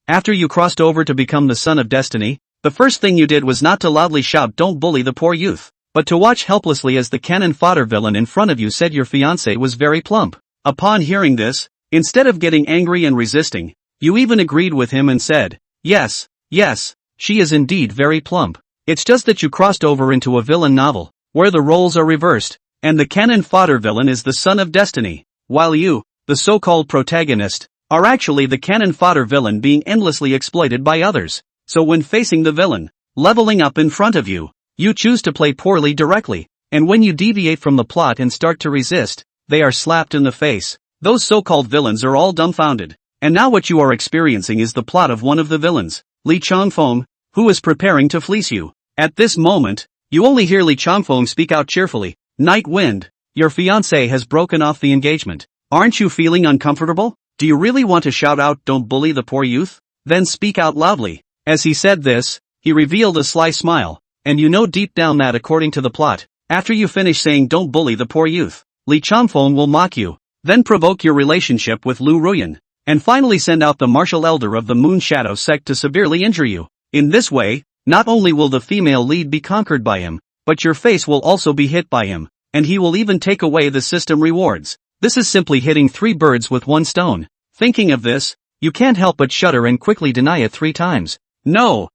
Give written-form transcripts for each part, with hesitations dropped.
After you crossed over to become the son of destiny, the first thing you did was not to loudly shout "Don't bully the poor youth," but to watch helplessly as the cannon fodder villain in front of you said your fiancé was very plump. Upon hearing this, instead of getting angry and resisting, you even agreed with him and said, "Yes, yes, she is indeed very plump." It's just that you crossed over into a villain novel, where the roles are reversed, and the cannon fodder villain is the son of destiny, while you, the so-called protagonist, are actually the cannon fodder villain being endlessly exploited by others. So when facing the villain, leveling up in front of you, you choose to play poorly directly, and when you deviate from the plot and start to resist, they are slapped in the face. Those so-called villains are all dumbfounded. And now what you are experiencing is the plot of one of the villains, Lee Changfeng, who is preparing to fleece you. At this moment, you only hear Lee Changfeng speak out cheerfully, "Night Wind, your fiancé has broken off the engagement. Aren't you feeling uncomfortable? Do you really want to shout out 'Don't bully the poor youth'? Then speak out loudly." As he said this, he revealed a sly smile, and you know deep down that according to the plot, after you finish saying "Don't bully the poor youth," Lee Changfeng will mock you, then provoke your relationship with Lu Ruyan, and finally send out the martial elder of the Moon Shadow sect to severely injure you. In this way, not only will the female lead be conquered by him, but your face will also be hit by him, and he will even take away the system rewards. This is simply hitting 3 birds with 1 stone. Thinking of this, you can't help but shudder and quickly deny it 3 times. No,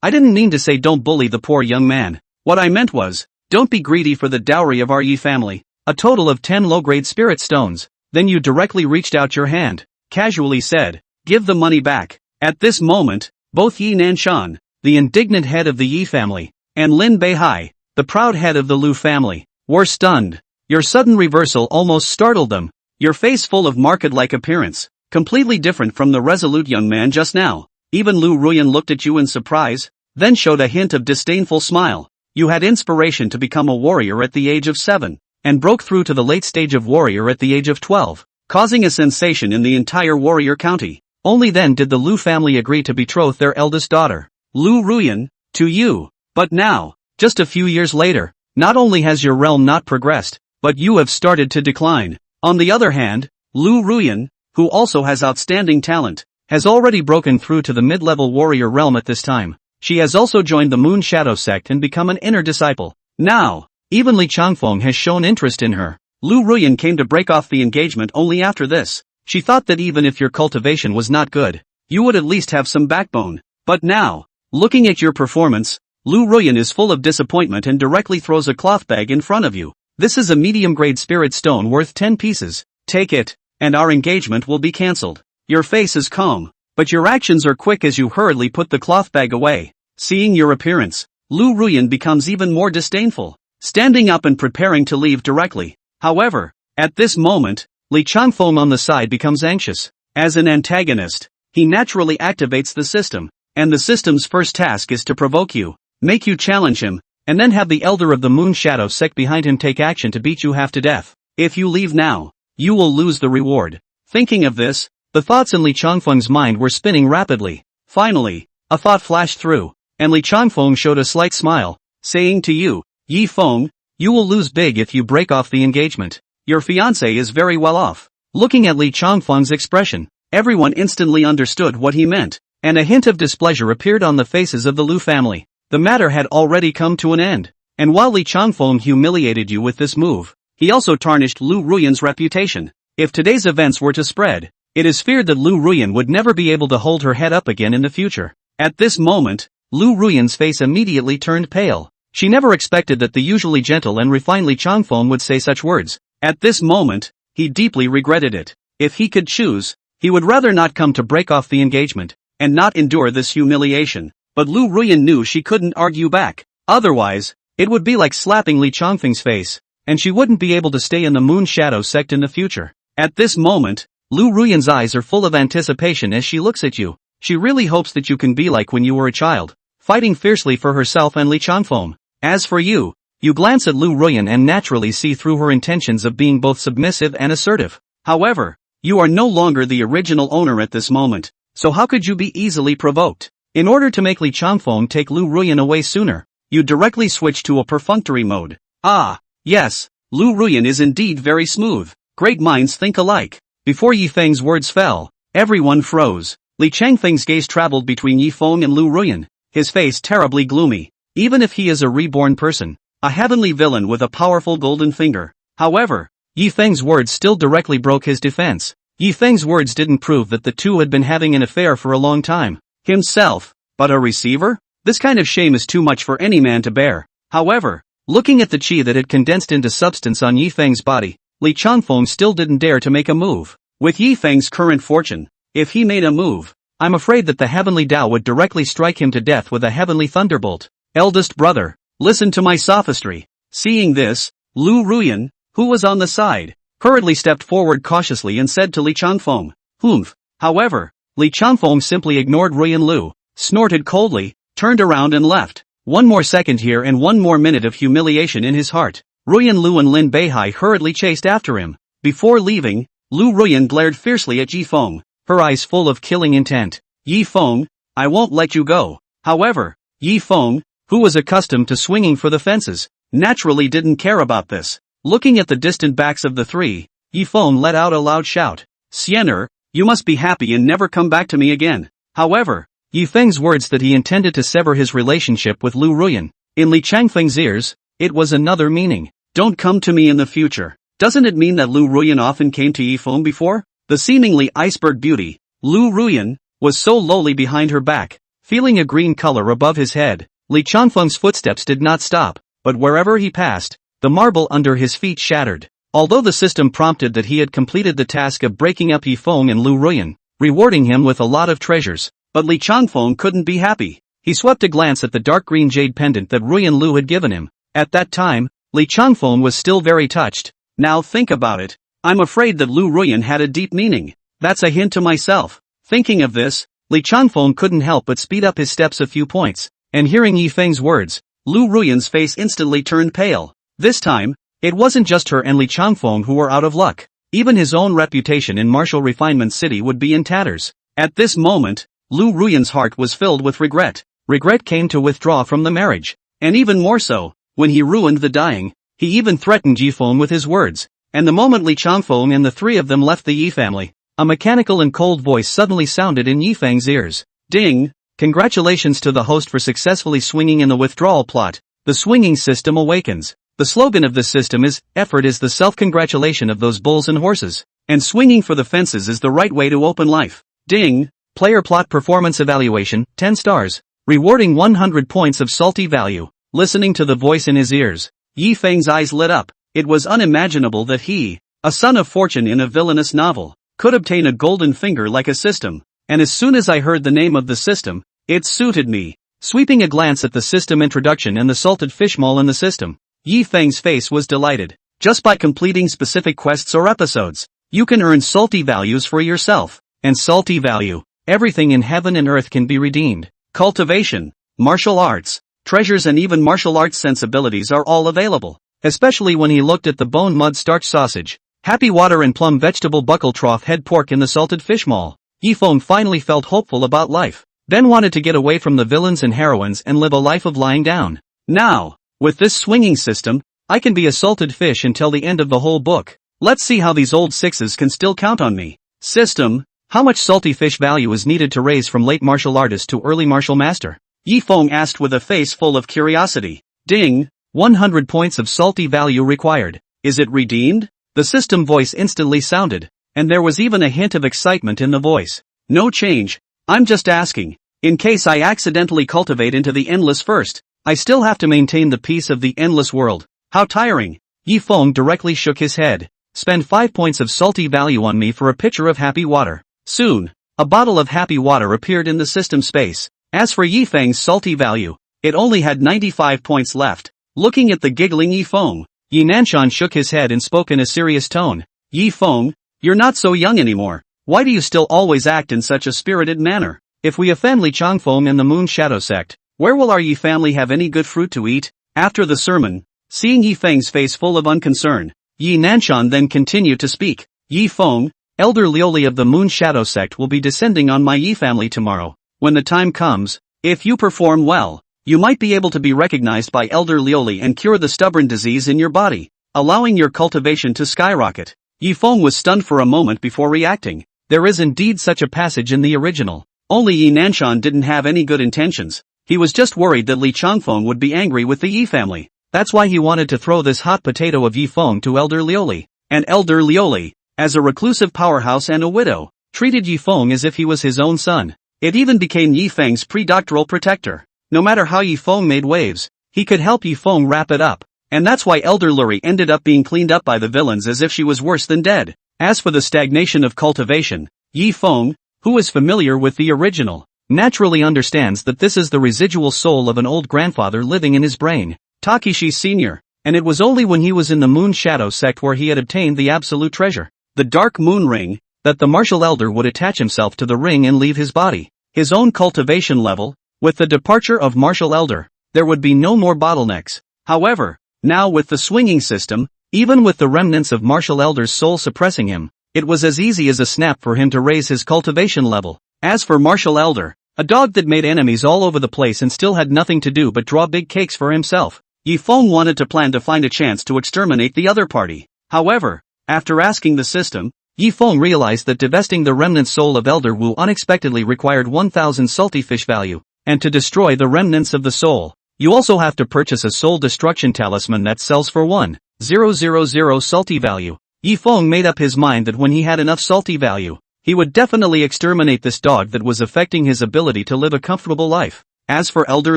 I didn't mean to say don't bully the poor young man. What I meant was, don't be greedy for the dowry of our Yi family, a total of 10 low-grade spirit stones. Then you directly reached out your hand, casually said, "Give the money back." At this moment, both Yi Nanshan, the indignant head of the Yi family, and Lin Beihai, the proud head of the Lu family, were stunned. Your sudden reversal almost startled them, your face full of market-like appearance, completely different from the resolute young man just now. Even Lu Ruyan looked at you in surprise, then showed a hint of disdainful smile. You had inspiration to become a warrior at the age of 7, and broke through to the late stage of warrior at the age of 12, causing a sensation in the entire warrior county. Only then did the Lu family agree to betroth their eldest daughter, Lu Ruyan, to you. But now, just a few years later, not only has your realm not progressed, but you have started to decline. On the other hand, Lu Ruyan, who also has outstanding talent, has already broken through to the mid-level warrior realm at this time. She has also joined the Moon Shadow sect and become an inner disciple. Now, even Li Changfeng has shown interest in her. Lu Ruyan came to break off the engagement only after this. She thought that even if your cultivation was not good, you would at least have some backbone. But now, looking at your performance, Lu Ruyan is full of disappointment and directly throws a cloth bag in front of you. "This is a medium-grade spirit stone worth 10 pieces. Take it, and our engagement will be cancelled." Your face is calm, but your actions are quick as you hurriedly put the cloth bag away. Seeing your appearance, Lu Ruyan becomes even more disdainful, standing up and preparing to leave directly. However, at this moment, Li Changfeng on the side becomes anxious. As an antagonist, he naturally activates the system, and the system's first task is to provoke you, make you challenge him, and then have the elder of the Moon Shadow sect behind him take action to beat you half to death. If you leave now, you will lose the reward. Thinking of this, the thoughts in Li Changfeng's mind were spinning rapidly. Finally, a thought flashed through, and Li Changfeng showed a slight smile, saying to you, "Yi Feng, you will lose big if you break off the engagement. Your fiancé is very well off." Looking at Li Changfeng's expression, everyone instantly understood what he meant, and a hint of displeasure appeared on the faces of the Lu family. The matter had already come to an end, and while Li Changfeng humiliated you with this move, he also tarnished Lu Ruyan's reputation. If today's events were to spread, it is feared that Lu Ruyan would never be able to hold her head up again in the future. At this moment, Lu Ruyan's face immediately turned pale. She never expected that the usually gentle and refined Li Changfeng would say such words. At this moment, he deeply regretted it. If he could choose, he would rather not come to break off the engagement, and not endure this humiliation. But Lu Ruyan knew she couldn't argue back. Otherwise, it would be like slapping Li Changfeng's face, and she wouldn't be able to stay in the Moon Shadow sect in the future. At this moment, Lu Ruyan's eyes are full of anticipation as she looks at you. She really hopes that you can be like when you were a child, fighting fiercely for herself and Li Changfeng. As for you, you glance at Lu Ruyan and naturally see through her intentions of being both submissive and assertive. However, you are no longer the original owner at this moment, so how could you be easily provoked? In order to make Li Changfeng take Lu Ruyan away sooner, you directly switch to a perfunctory mode. Ah, yes, Lu Ruyan is indeed very smooth. Great minds think alike. Before Yi Feng's words fell, everyone froze. Li Changfeng's gaze traveled between Yi Feng and Lu Ruyan, his face terribly gloomy. Even if he is a reborn person, a heavenly villain with a powerful golden finger. However, Yi Feng's words still directly broke his defense. Yi Feng's words didn't prove that the two had been having an affair for a long time. Himself, but a receiver? This kind of shame is too much for any man to bear. However, looking at the qi that had condensed into substance on Yi Feng's body, Li Changfeng still didn't dare to make a move. With Yi Feng's current fortune, if he made a move, I'm afraid that the heavenly Tao would directly strike him to death with a heavenly thunderbolt. Eldest brother, listen to my sophistry. Seeing this, Lu Ruyan, who was on the side, hurriedly stepped forward cautiously and said to Li Changfeng, "Humph." However, Li Changfeng simply ignored Ruyan Lu, snorted coldly, turned around and left. One more second here and one more minute of humiliation in his heart. Ruyan Lu and Lin Beihai hurriedly chased after him. Before leaving, Lu Ruyan glared fiercely at Yi Feng, her eyes full of killing intent. "Yi Feng, I won't let you go." However, Yi Feng, who was accustomed to swinging for the fences, naturally didn't care about this. Looking at the distant backs of the three, Yi Feng let out a loud shout. "Xiener, you must be happy and never come back to me again." However, Yi Feng's words that he intended to sever his relationship with Lu Ruyan, in Li Changfeng's ears, it was another meaning. "Don't come to me in the future." Doesn't it mean that Lu Ruyan often came to Yi Feng before? The seemingly iceberg beauty, Lu Ruyan, was so lowly behind her back, feeling a green color above his head. Li Changfeng's footsteps did not stop, but wherever he passed, the marble under his feet shattered. Although the system prompted that he had completed the task of breaking up Yi Feng and Lu Ruyan, rewarding him with a lot of treasures, but Li Changfeng couldn't be happy. He swept a glance at the dark green jade pendant that Ruyan Lu had given him. At that time, Li Changfeng was still very touched. Now think about it. I'm afraid that Lu Ruyan had a deep meaning. That's a hint to myself. Thinking of this, Li Changfeng couldn't help but speed up his steps a few points, and hearing Yi Feng's words, Lu Ruyan's face instantly turned pale. This time, it wasn't just her and Li Changfeng who were out of luck. Even his own reputation in martial refinement city would be in tatters. At this moment, Lu Ruyan's heart was filled with regret. Regret came to withdraw from the marriage. And even more so, when he ruined the dying, he even threatened Yi Feng with his words. And the moment Li Changfeng and the three of them left the Yi family, a mechanical and cold voice suddenly sounded in Yi Feng's ears. "Ding! Congratulations to the host for successfully swinging in the withdrawal plot. The swinging system awakens." The slogan of this system is, "Effort is the self-congratulation of those bulls and horses, and swinging for the fences is the right way to open life." Ding! Player plot performance evaluation, 10 stars. Rewarding 100 points of salty value. Listening to the voice in his ears, Yi Feng's eyes lit up. It was unimaginable that he, a son of fortune in a villainous novel, could obtain a golden finger like a system. And as soon as I heard the name of the system, it suited me. Sweeping a glance at the system introduction and the salted fish mall in the system, Yi Feng's face was delighted. Just by completing specific quests or episodes, you can earn salty values for yourself. And salty value, everything in heaven and earth can be redeemed. Cultivation, martial arts, treasures and even martial arts sensibilities are all available. Especially when he looked at the bone mud starch sausage, happy water and plum vegetable buckle trough head pork in the salted fish mall. Yi Feng finally felt hopeful about life, then wanted to get away from the villains and heroines and live a life of lying down. Now, with this swinging system, I can be a salted fish until the end of the whole book. Let's see how these old sixes can still count on me. System, how much salty fish value is needed to raise from late martial artist to early martial master? Yi Feng asked with a face full of curiosity. Ding! 100 points of salty value required. Is it redeemed? The system voice instantly sounded, and there was even a hint of excitement in the voice. No change. I'm just asking. In case I accidentally cultivate into the endless first, I still have to maintain the peace of the endless world. How tiring. Yi Feng directly shook his head. Spend 5 points of salty value on me for a pitcher of happy water. Soon, a bottle of happy water appeared in the system space. As for Yi Feng's salty value, it only had 95 points left. Looking at the giggling Yi Feng, Yi Nanshan shook his head and spoke in a serious tone. Yi Feng, you're not so young anymore. Why do you still always act in such a spirited manner? If we offend Li Changfeng and the Moon Shadow sect, where will our Yi family have any good fruit to eat? After the sermon, seeing Yi Feng's face full of unconcern, Yi Nanshan then continued to speak. Yi Feng, Elder Lioli of the Moon Shadow sect will be descending on my Yi family tomorrow. When the time comes, if you perform well, you might be able to be recognized by Elder Lioli and cure the stubborn disease in your body, allowing your cultivation to skyrocket. Yi Feng was stunned for a moment before reacting. There is indeed such a passage in the original. Only Yi Nanshan didn't have any good intentions. He was just worried that Li Changfeng would be angry with the Yi family. That's why he wanted to throw this hot potato of Yi Feng to Elder Lioli. And Elder Lioli, as a reclusive powerhouse and a widow, treated Yi Feng as if he was his own son. It even became Yi Feng's pre-doctoral protector. No matter how Yi Feng made waves, he could help Yi Feng wrap it up. And that's why Elder Luri ended up being cleaned up by the villains as if she was worse than dead. As for the stagnation of cultivation, Yi Feng, who is familiar with the original, naturally understands that this is the residual soul of an old grandfather living in his brain, Takeshi Sr., and it was only when he was in the Moon Shadow sect where he had obtained the absolute treasure, the Dark Moon Ring, that the martial elder would attach himself to the ring and leave his body, his own cultivation level. With the departure of martial elder, there would be no more bottlenecks. However, now with the swinging system, even with the remnants of martial elder's soul suppressing him, it was as easy as a snap for him to raise his cultivation level. As for martial elder, a dog that made enemies all over the place and still had nothing to do but draw big cakes for himself, Yi Feng wanted to plan to find a chance to exterminate the other party. However, after asking the system, Yi Feng realized that divesting the remnant soul of Elder Wu unexpectedly required 1,000 salty fish value, and to destroy the remnants of the soul, you also have to purchase a soul destruction talisman that sells for 1,000 salty value. Yi Feng made up his mind that when he had enough salty value, he would definitely exterminate this dog that was affecting his ability to live a comfortable life. As for Elder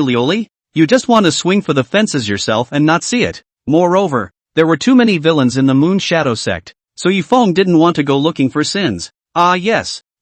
Lioli, you just want to swing for the fences yourself and not see it. Moreover, there were too many villains in the Moon Shadow sect, so Yi Feng didn't want to go looking for sins. Yes,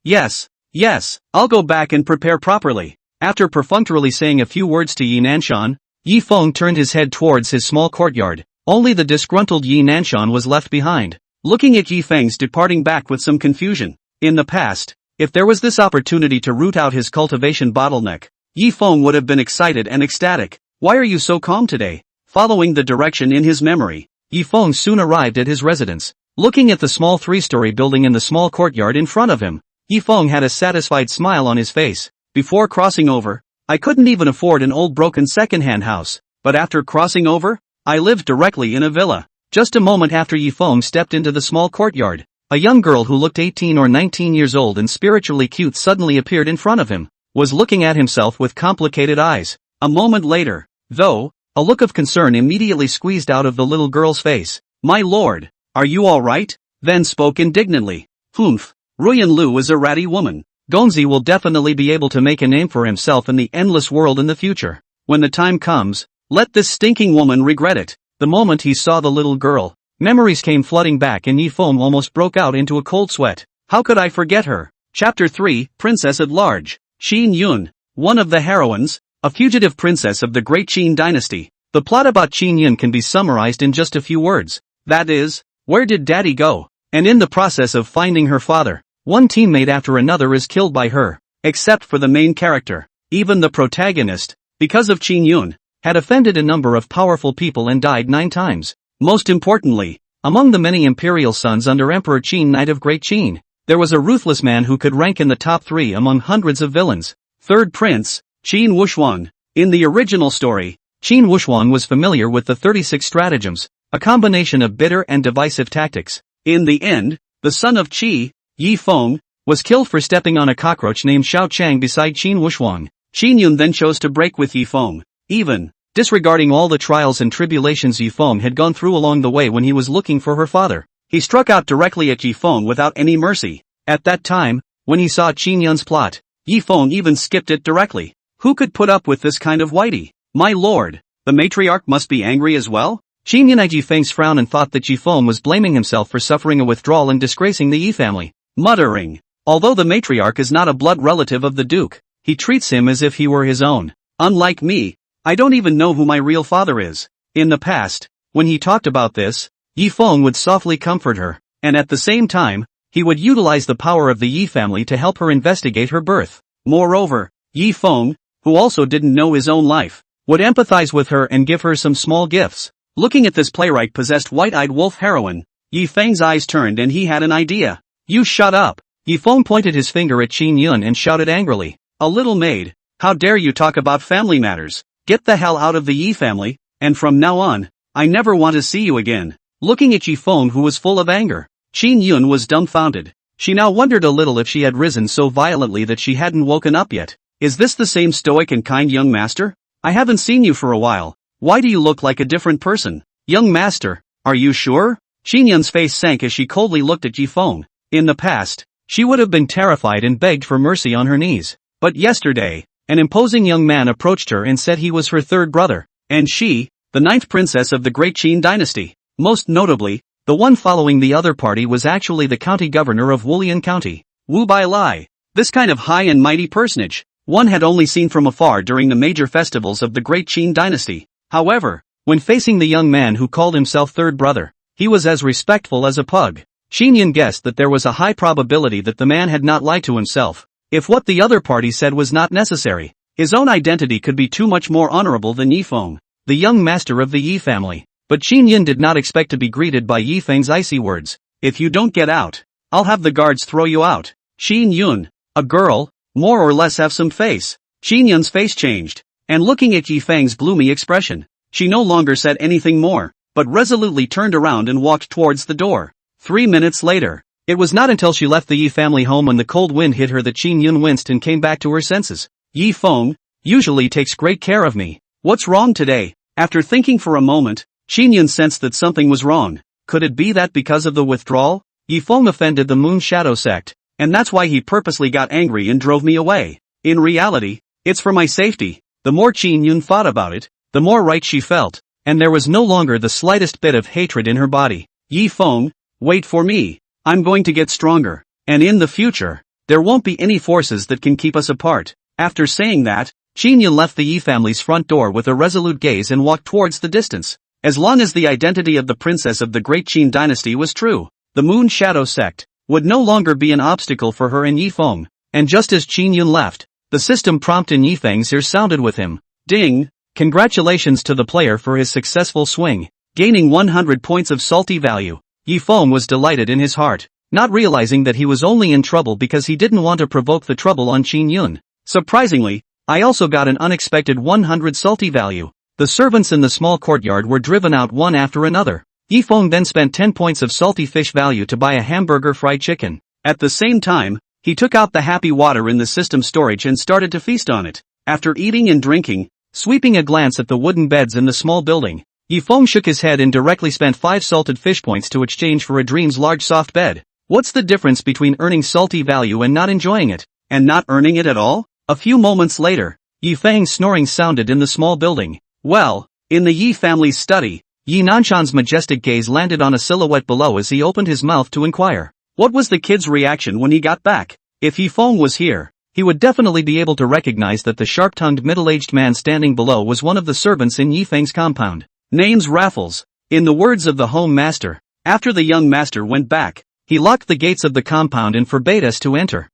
I'll go back and prepare properly. After perfunctorily saying a few words to Yi Nanshan, Yi Feng turned his head towards his small courtyard. Only the disgruntled Yi Nanshan was left behind, looking at Yi Feng's departing back with some confusion. In the past, if there was this opportunity to root out his cultivation bottleneck, Yi Feng would have been excited and ecstatic. Why are you so calm today? Following the direction in his memory, Yi Feng soon arrived at his residence. Looking at the small three-story building in the small courtyard in front of him, Yi Feng had a satisfied smile on his face. Before crossing over, I couldn't even afford an old broken second-hand house, but after crossing over, I lived directly in a villa. Just a moment after Yi Feng stepped into the small courtyard, a young girl who looked 18 or 19 years old and spiritually cute suddenly appeared in front of him, was looking at himself with complicated eyes. A moment later, though, a look of concern immediately squeezed out of the little girl's face. My lord, are you alright? Then spoke indignantly. Humph, Ruyan Lu is a ratty woman. Gonzi will definitely be able to make a name for himself in the endless world in the future. When the time comes, let this stinking woman regret it. The moment he saw the little girl, memories came flooding back and Yi Feng almost broke out into a cold sweat. How could I forget her? Chapter 3, Princess at Large. Qin Yun, one of the heroines, a fugitive princess of the great Qin dynasty. The plot about Qin Yun can be summarized in just a few words. That is, where did daddy go? And in the process of finding her father, one teammate after another is killed by her, except for the main character. Even the protagonist, because of Qin Yun, had offended a number of powerful people and died 9 times. Most importantly, among the many imperial sons under Emperor Qin Knight of Great Qin, there was a ruthless man who could rank in the top 3 among hundreds of villains. Third Prince, Qin Wushuang. In the original story, Qin Wushuang was familiar with the 36 stratagems, a combination of bitter and divisive tactics. In the end, the son of Qi, Yi Feng, was killed for stepping on a cockroach named Xiao Chang beside Qin Wushuang. Qin Yun then chose to break with Yi Feng, even disregarding all the trials and tribulations Yi Feng had gone through along the way when he was looking for her father. He struck out directly at Yi Feng without any mercy. At that time, when he saw Qin Yun's plot, Yi Feng even skipped it directly. Who could put up with this kind of whitey? My lord, the matriarch must be angry as well? Qin Yun eyed Yi Feng's frown and thought that Yi Feng was blaming himself for suffering a withdrawal and disgracing the Yi family. Muttering, although the matriarch is not a blood relative of the duke, he treats him as if he were his own. Unlike me, I don't even know who my real father is. In the past, when he talked about this, Yi Feng would softly comfort her, and at the same time, he would utilize the power of the Yi family to help her investigate her birth. Moreover, Yi Feng, who also didn't know his own life, would empathize with her and give her some small gifts. Looking at this playwright-possessed white-eyed wolf heroine, Yi Feng's eyes turned and he had an idea. You shut up! Yi Feng pointed his finger at Qin Yun and shouted angrily. A little maid, how dare you talk about family matters? Get the hell out of the Yi family, and from now on, I never want to see you again. Looking at Yi Feng who was full of anger, Qin Yun was dumbfounded. She now wondered a little if she had risen so violently that she hadn't woken up yet. Is this the same stoic and kind young master? I haven't seen you for a while. Why do you look like a different person? Young master, are you sure? Xinyan's face sank as she coldly looked at Yifeng. In the past, she would have been terrified and begged for mercy on her knees. But yesterday, an imposing young man approached her and said he was her third brother, and she, the ninth princess of the great Qin dynasty. Most notably, the one following the other party was actually the county governor of Wulian County, Wu Bai Lai. This kind of high and mighty personage, one had only seen from afar during the major festivals of the great Qin dynasty. However, when facing the young man who called himself third brother, he was as respectful as a pug. Xinyan guessed that there was a high probability that the man had not lied to himself. If what the other party said was not necessary, his own identity could be too much more honorable than Yifeng, the young master of the Yi family. But Xinyan did not expect to be greeted by Yifeng's icy words. If you don't get out, I'll have the guards throw you out. Xin Yun, a girl, more or less have some face. Xinyan's face changed, and looking at Yifeng's gloomy expression, she no longer said anything more, but resolutely turned around and walked towards the door. 3 minutes later, it was not until she left the Yi family home when the cold wind hit her that Xin Yun winced and came back to her senses. Yifeng usually takes great care of me. What's wrong today? After thinking for a moment, Xinyan sensed that something was wrong. Could it be that because of the withdrawal, Yifeng offended the Moon Shadow sect, and that's why he purposely got angry and drove me away? In reality, it's for my safety. The more Xinyan thought about it, the more right she felt, and there was no longer the slightest bit of hatred in her body. Yifeng, wait for me. I'm going to get stronger, and in the future, there won't be any forces that can keep us apart. After saying that, Xinyan left the Yi family's front door with a resolute gaze and walked towards the distance. As long as the identity of the princess of the great Qin dynasty was true, the Moon Shadow sect would no longer be an obstacle for her and Yifeng. And just as Xinyan left, the system prompt in Yifeng's ear sounded with him. Ding! Congratulations to the player for his successful swing, gaining 100 points of salty value. Yifeng was delighted in his heart, not realizing that he was only in trouble because he didn't want to provoke the trouble on Xinyan. Surprisingly, I also got an unexpected 100 salty value. The servants in the small courtyard were driven out one after another. Yifeng then spent 10 points of salty fish value to buy a hamburger fried chicken. At the same time, he took out the happy water in the system storage and started to feast on it. After eating and drinking, sweeping a glance at the wooden beds in the small building, Yifeng shook his head and directly spent 5 salted fish points to exchange for a dream's large soft bed. What's the difference between earning salty value and not enjoying it, and not earning it at all? A few moments later, Yifeng's snoring sounded in the small building. Well, in the Yi family's study, Yi Nanshan's majestic gaze landed on a silhouette below as he opened his mouth to inquire. What was the kid's reaction when he got back? If Yifeng was here, he would definitely be able to recognize that the sharp-tongued middle-aged man standing below was one of the servants in Yifeng's compound. Name's Raffles. In the words of the home master, after the young master went back, he locked the gates of the compound and forbade us to enter.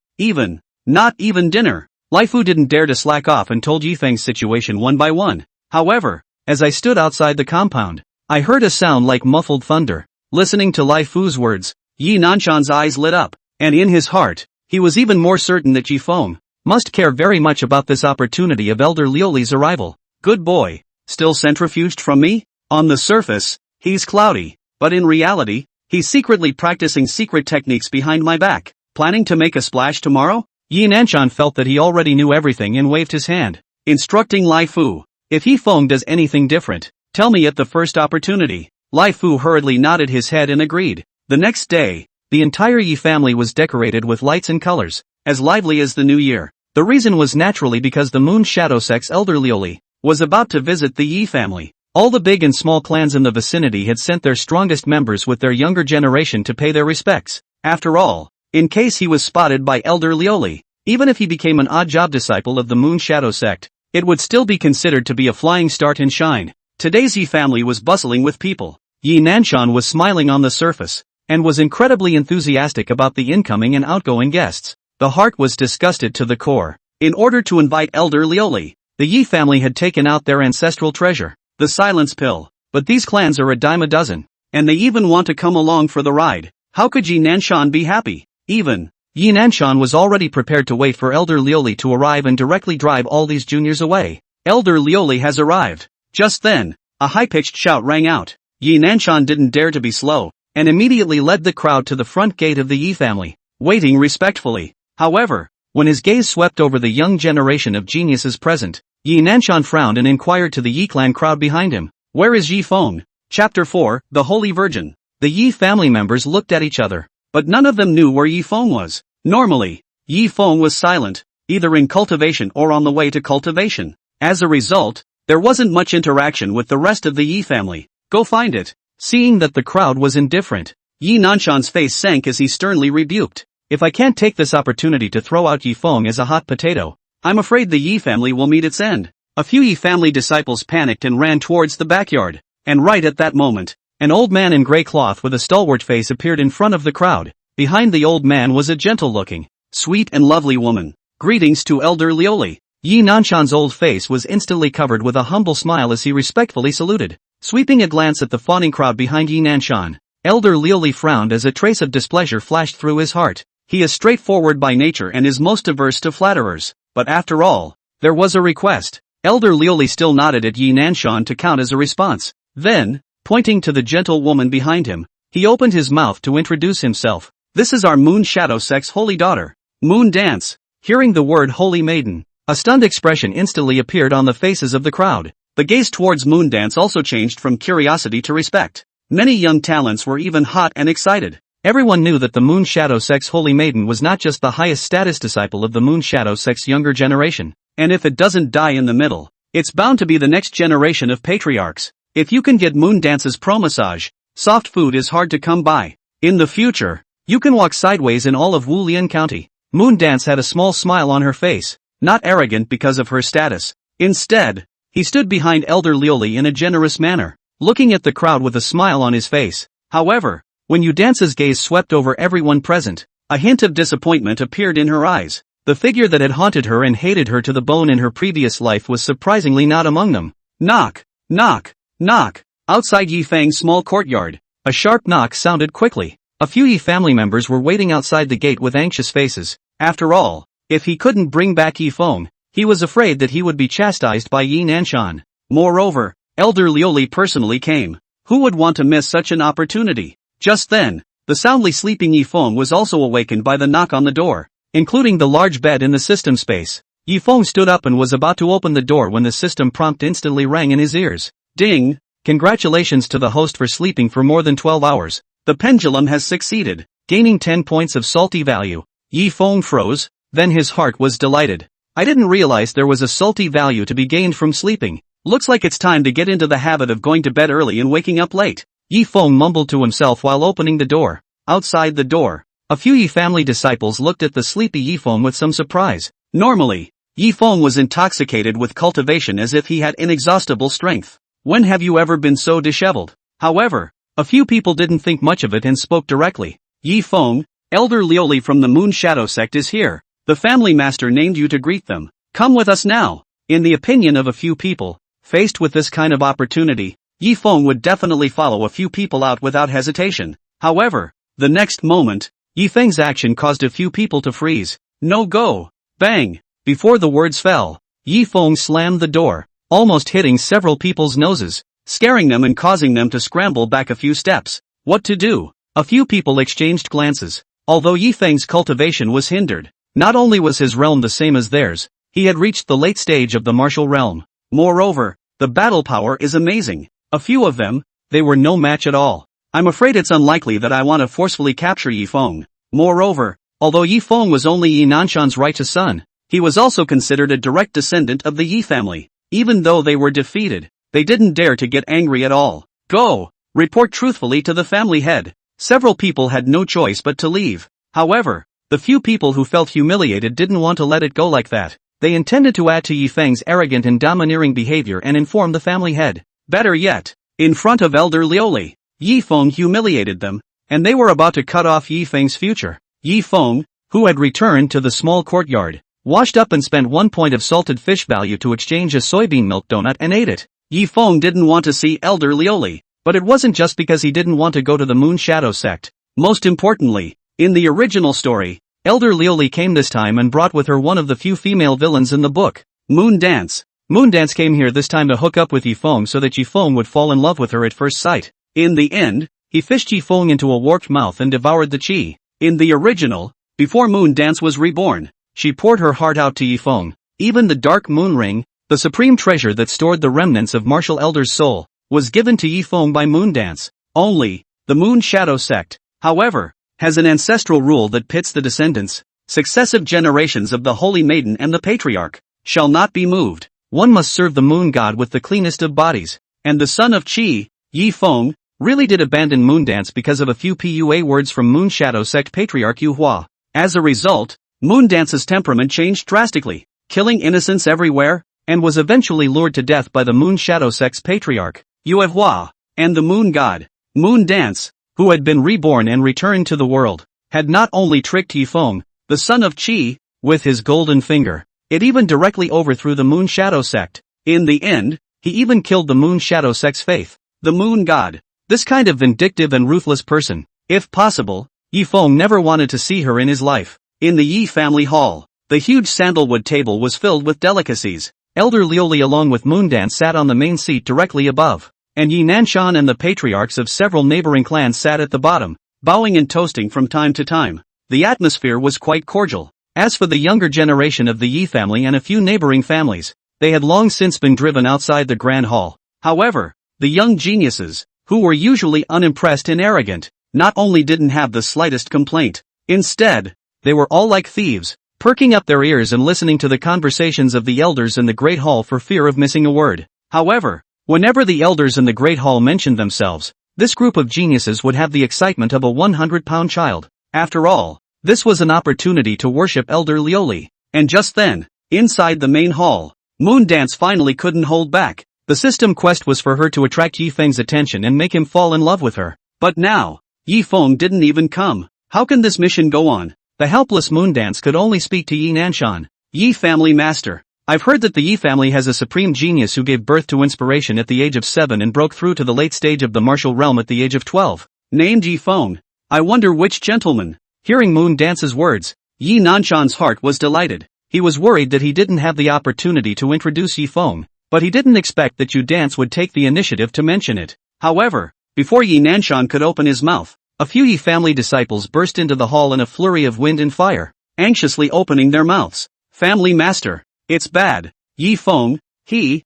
Not even dinner. Lai Fu didn't dare to slack off and told Yifeng's situation one by one. However, as I stood outside the compound, I heard a sound like muffled thunder. Listening to Lai Fu's words, Yi Nanshan's eyes lit up, and in his heart, he was even more certain that Yifeng must care very much about this opportunity of Elder Liuli's arrival. Good boy, still centrifuged from me? On the surface, he's cloudy, but in reality, he's secretly practicing secret techniques behind my back. Planning to make a splash tomorrow? Yi Nanshan felt that he already knew everything and waved his hand, instructing Lai Fu. If Yifeng does anything different, tell me at the first opportunity. Lai Fu hurriedly nodded his head and agreed. The next day, the entire Yi family was decorated with lights and colors, as lively as the new year. The reason was naturally because the Moon Shadow sect's elder Liuli was about to visit the Yi family. All the big and small clans in the vicinity had sent their strongest members with their younger generation to pay their respects. After all, in case he was spotted by Elder Liuli, even if he became an odd-job disciple of the Moon Shadow sect, it would still be considered to be a flying start and shine. Today's Yi family was bustling with people. Yi Nanshan was smiling on the surface, and was incredibly enthusiastic about the incoming and outgoing guests. The heart was disgusted to the core. In order to invite Elder Liuli, the Yi family had taken out their ancestral treasure, the silence pill. But these clans are a dime a dozen, and they even want to come along for the ride. How could Yi Nanshan be happy? Even Yi Nanshan was already prepared to wait for Elder Liuli to arrive and directly drive all these juniors away. Elder Liuli has arrived. Just then, a high-pitched shout rang out. Yi Nanshan didn't dare to be slow, and immediately led the crowd to the front gate of the Yi family. waiting respectfully. However, when his gaze swept over the young generation of geniuses present, Yi Nanshan frowned and inquired to the Yi clan crowd behind him, "Where is Yi Feng?" Chapter 4, The Holy Virgin. The Yi family members looked at each other, but none of them knew where Yi Feng was. Normally, Yi Feng was silent, either in cultivation or on the way to cultivation. As a result, there wasn't much interaction with the rest of the Yi family. Go find it. Seeing that the crowd was indifferent, Yi Nanshan's face sank as he sternly rebuked, "If I can't take this opportunity to throw out Yi Feng as a hot potato, I'm afraid the Yi family will meet its end." A few Yi family disciples panicked and ran towards the backyard, and right at that moment, an old man in gray cloth with a stalwart face appeared in front of the crowd. Behind the old man was a gentle-looking, sweet and lovely woman. "Greetings to Elder Lioli." Yi Nanshan's old face was instantly covered with a humble smile as he respectfully saluted. Sweeping a glance at the fawning crowd behind Yi Nanshan, Elder Lioli frowned as a trace of displeasure flashed through his heart. He is straightforward by nature and is most averse to flatterers, but after all, there was a request. Elder Lioli still nodded at Yi Nanshan to count as a response. Then, pointing to the gentle woman behind him, he opened his mouth to introduce himself. "This is our Moon Shadow Sect's holy daughter, Moon Dance." Hearing the word holy maiden, a stunned expression instantly appeared on the faces of the crowd. The gaze towards Moon Dance also changed from curiosity to respect. Many young talents were even hot and excited. Everyone knew that the Moon Shadow Sect's holy maiden was not just the highest status disciple of the Moon Shadow Sect's younger generation, and if it doesn't die in the middle, it's bound to be the next generation of patriarchs. If you can get Moon Dance's pro massage, soft food is hard to come by. In the future, you can walk sideways in all of Wulian County. Moon Dance had a small smile on her face, not arrogant because of her status. Instead, he stood behind Elder Lioli in a generous manner, looking at the crowd with a smile on his face. However, when Yu Dance's gaze swept over everyone present, a hint of disappointment appeared in her eyes. The figure that had haunted her and hated her to the bone in her previous life was surprisingly not among them. Knock, knock, knock. Outside Yi Fang's small courtyard, a sharp knock sounded quickly. A few Yi family members were waiting outside the gate with anxious faces. After all, if he couldn't bring back Yi Feng, he was afraid that he would be chastised by Yi Nanshan. Moreover, Elder Lioli personally came. Who would want to miss such an opportunity? Just then, the soundly sleeping Yi Feng was also awakened by the knock on the door, including the large bed in the system space. Yi Feng stood up and was about to open the door when the system prompt instantly rang in his ears. Ding! Congratulations to the host for sleeping for more than 12 hours. The pendulum has succeeded, gaining 10 points of salty value. Yi Feng froze, then his heart was delighted. I didn't realize there was a salty value to be gained from sleeping. Looks like it's time to get into the habit of going to bed early and waking up late. Yi Feng mumbled to himself while opening the door. Outside the door, a few Yi family disciples looked at the sleepy Yi Feng with some surprise. Normally, Yi Feng was intoxicated with cultivation as if he had inexhaustible strength. When have you ever been so disheveled? However, a few people didn't think much of it and spoke directly. Yi Feng, Elder Lioli from the Moon Shadow Sect is here. The family master named you to greet them. Come with us now. In the opinion of a few people, faced with this kind of opportunity, Yi Feng would definitely follow a few people out without hesitation. However, the next moment, Yi Feng's action caused a few people to freeze. No go! Bang! Before the words fell, Yi Feng slammed the door, almost hitting several people's noses, scaring them and causing them to scramble back a few steps. What to do? A few people exchanged glances. Although Yi Feng's cultivation was hindered, not only was his realm the same as theirs, he had reached the late stage of the martial realm. Moreover, the battle power is amazing. A few of them, they were no match at all. I'm afraid it's unlikely that I want to forcefully capture Yi Feng. Moreover, although Yi Feng was only Yi Nanshan's righteous son, he was also considered a direct descendant of the Yi family. Even though they were defeated, they didn't dare to get angry at all. Go! Report truthfully to the family head. Several people had no choice but to leave. However, the few people who felt humiliated didn't want to let it go like that. They intended to add to Yi Feng's arrogant and domineering behavior and inform the family head. Better yet, in front of Elder Lioli, Yi Feng humiliated them, and they were about to cut off Yi Feng's future. Yi Feng, who had returned to the small courtyard, washed up and spent 1 point of salted fish value to exchange a soybean milk donut and ate it. Yi Feng didn't want to see Elder Lioli, but it wasn't just because he didn't want to go to the Moon Shadow Sect. Most importantly, in the original story, Elder Lioli came this time and brought with her one of the few female villains in the book, Moon Dance. Moon Dance came here this time to hook up with Yi Feng so that Yi Feng would fall in love with her at first sight. In the end, he fished Yi Feng into a warped mouth and devoured the chi. In the original, before Moon Dance was reborn, she poured her heart out to Yifeng. Even the dark moon ring, the supreme treasure that stored the remnants of martial elder's soul, was given to Yifeng by Moon Dance. Only, the Moon Shadow sect, however, has an ancestral rule that pits the descendants, successive generations of the Holy Maiden and the Patriarch, shall not be moved. One must serve the moon god with the cleanest of bodies, and the son of Qi, Yifeng, really did abandon Moon Dance because of a few PUA words from Moon Shadow sect Patriarch Yu Hua. As a result, Moon Dance's temperament changed drastically, killing innocents everywhere, and was eventually lured to death by the Moon Shadow sect's Patriarch, Yu Hua, and the moon god. Moon Dance, who had been reborn and returned to the world, had not only tricked Yifeng, the son of Qi, with his golden finger, it even directly overthrew the Moon Shadow sect. In the end, he even killed the Moon Shadow sect's faith, the moon god. This kind of vindictive and ruthless person, if possible, Yifeng never wanted to see her in his life. In the Yi family hall, the huge sandalwood table was filled with delicacies. Elder Lioli along with Moon Dance sat on the main seat directly above, and Yi Nanshan and the patriarchs of several neighboring clans sat at the bottom, bowing and toasting from time to time. The atmosphere was quite cordial. As for the younger generation of the Yi family and a few neighboring families, they had long since been driven outside the grand hall. However, the young geniuses, who were usually unimpressed and arrogant, not only didn't have the slightest complaint. Instead, they were all like thieves, perking up their ears and listening to the conversations of the elders in the Great Hall for fear of missing a word. However, whenever the elders in the Great Hall mentioned themselves, this group of geniuses would have the excitement of a 100-pound child. After all, this was an opportunity to worship Elder Lioli. And just then, inside the main hall, Moon Dance finally couldn't hold back. The system quest was for her to attract Yifeng's attention and make him fall in love with her. But now, Yifeng didn't even come. How can this mission go on? The helpless Moon Dance could only speak to Yi Nanshan. Yi family master. I've heard that the Yi family has a supreme genius who gave birth to inspiration at the age of 7 and broke through to the late stage of the martial realm at the age of 12. Named Yifeng. I wonder which gentleman. Hearing Moon Dance's words, Yi Nanshan's heart was delighted. He was worried that he didn't have the opportunity to introduce Yifeng, but he didn't expect that Yu Dance would take the initiative to mention it. However, before Yi Nanshan could open his mouth, a few Yi family disciples burst into the hall in a flurry of wind and fire, anxiously opening their mouths. Family master, it's bad. Yifeng, he.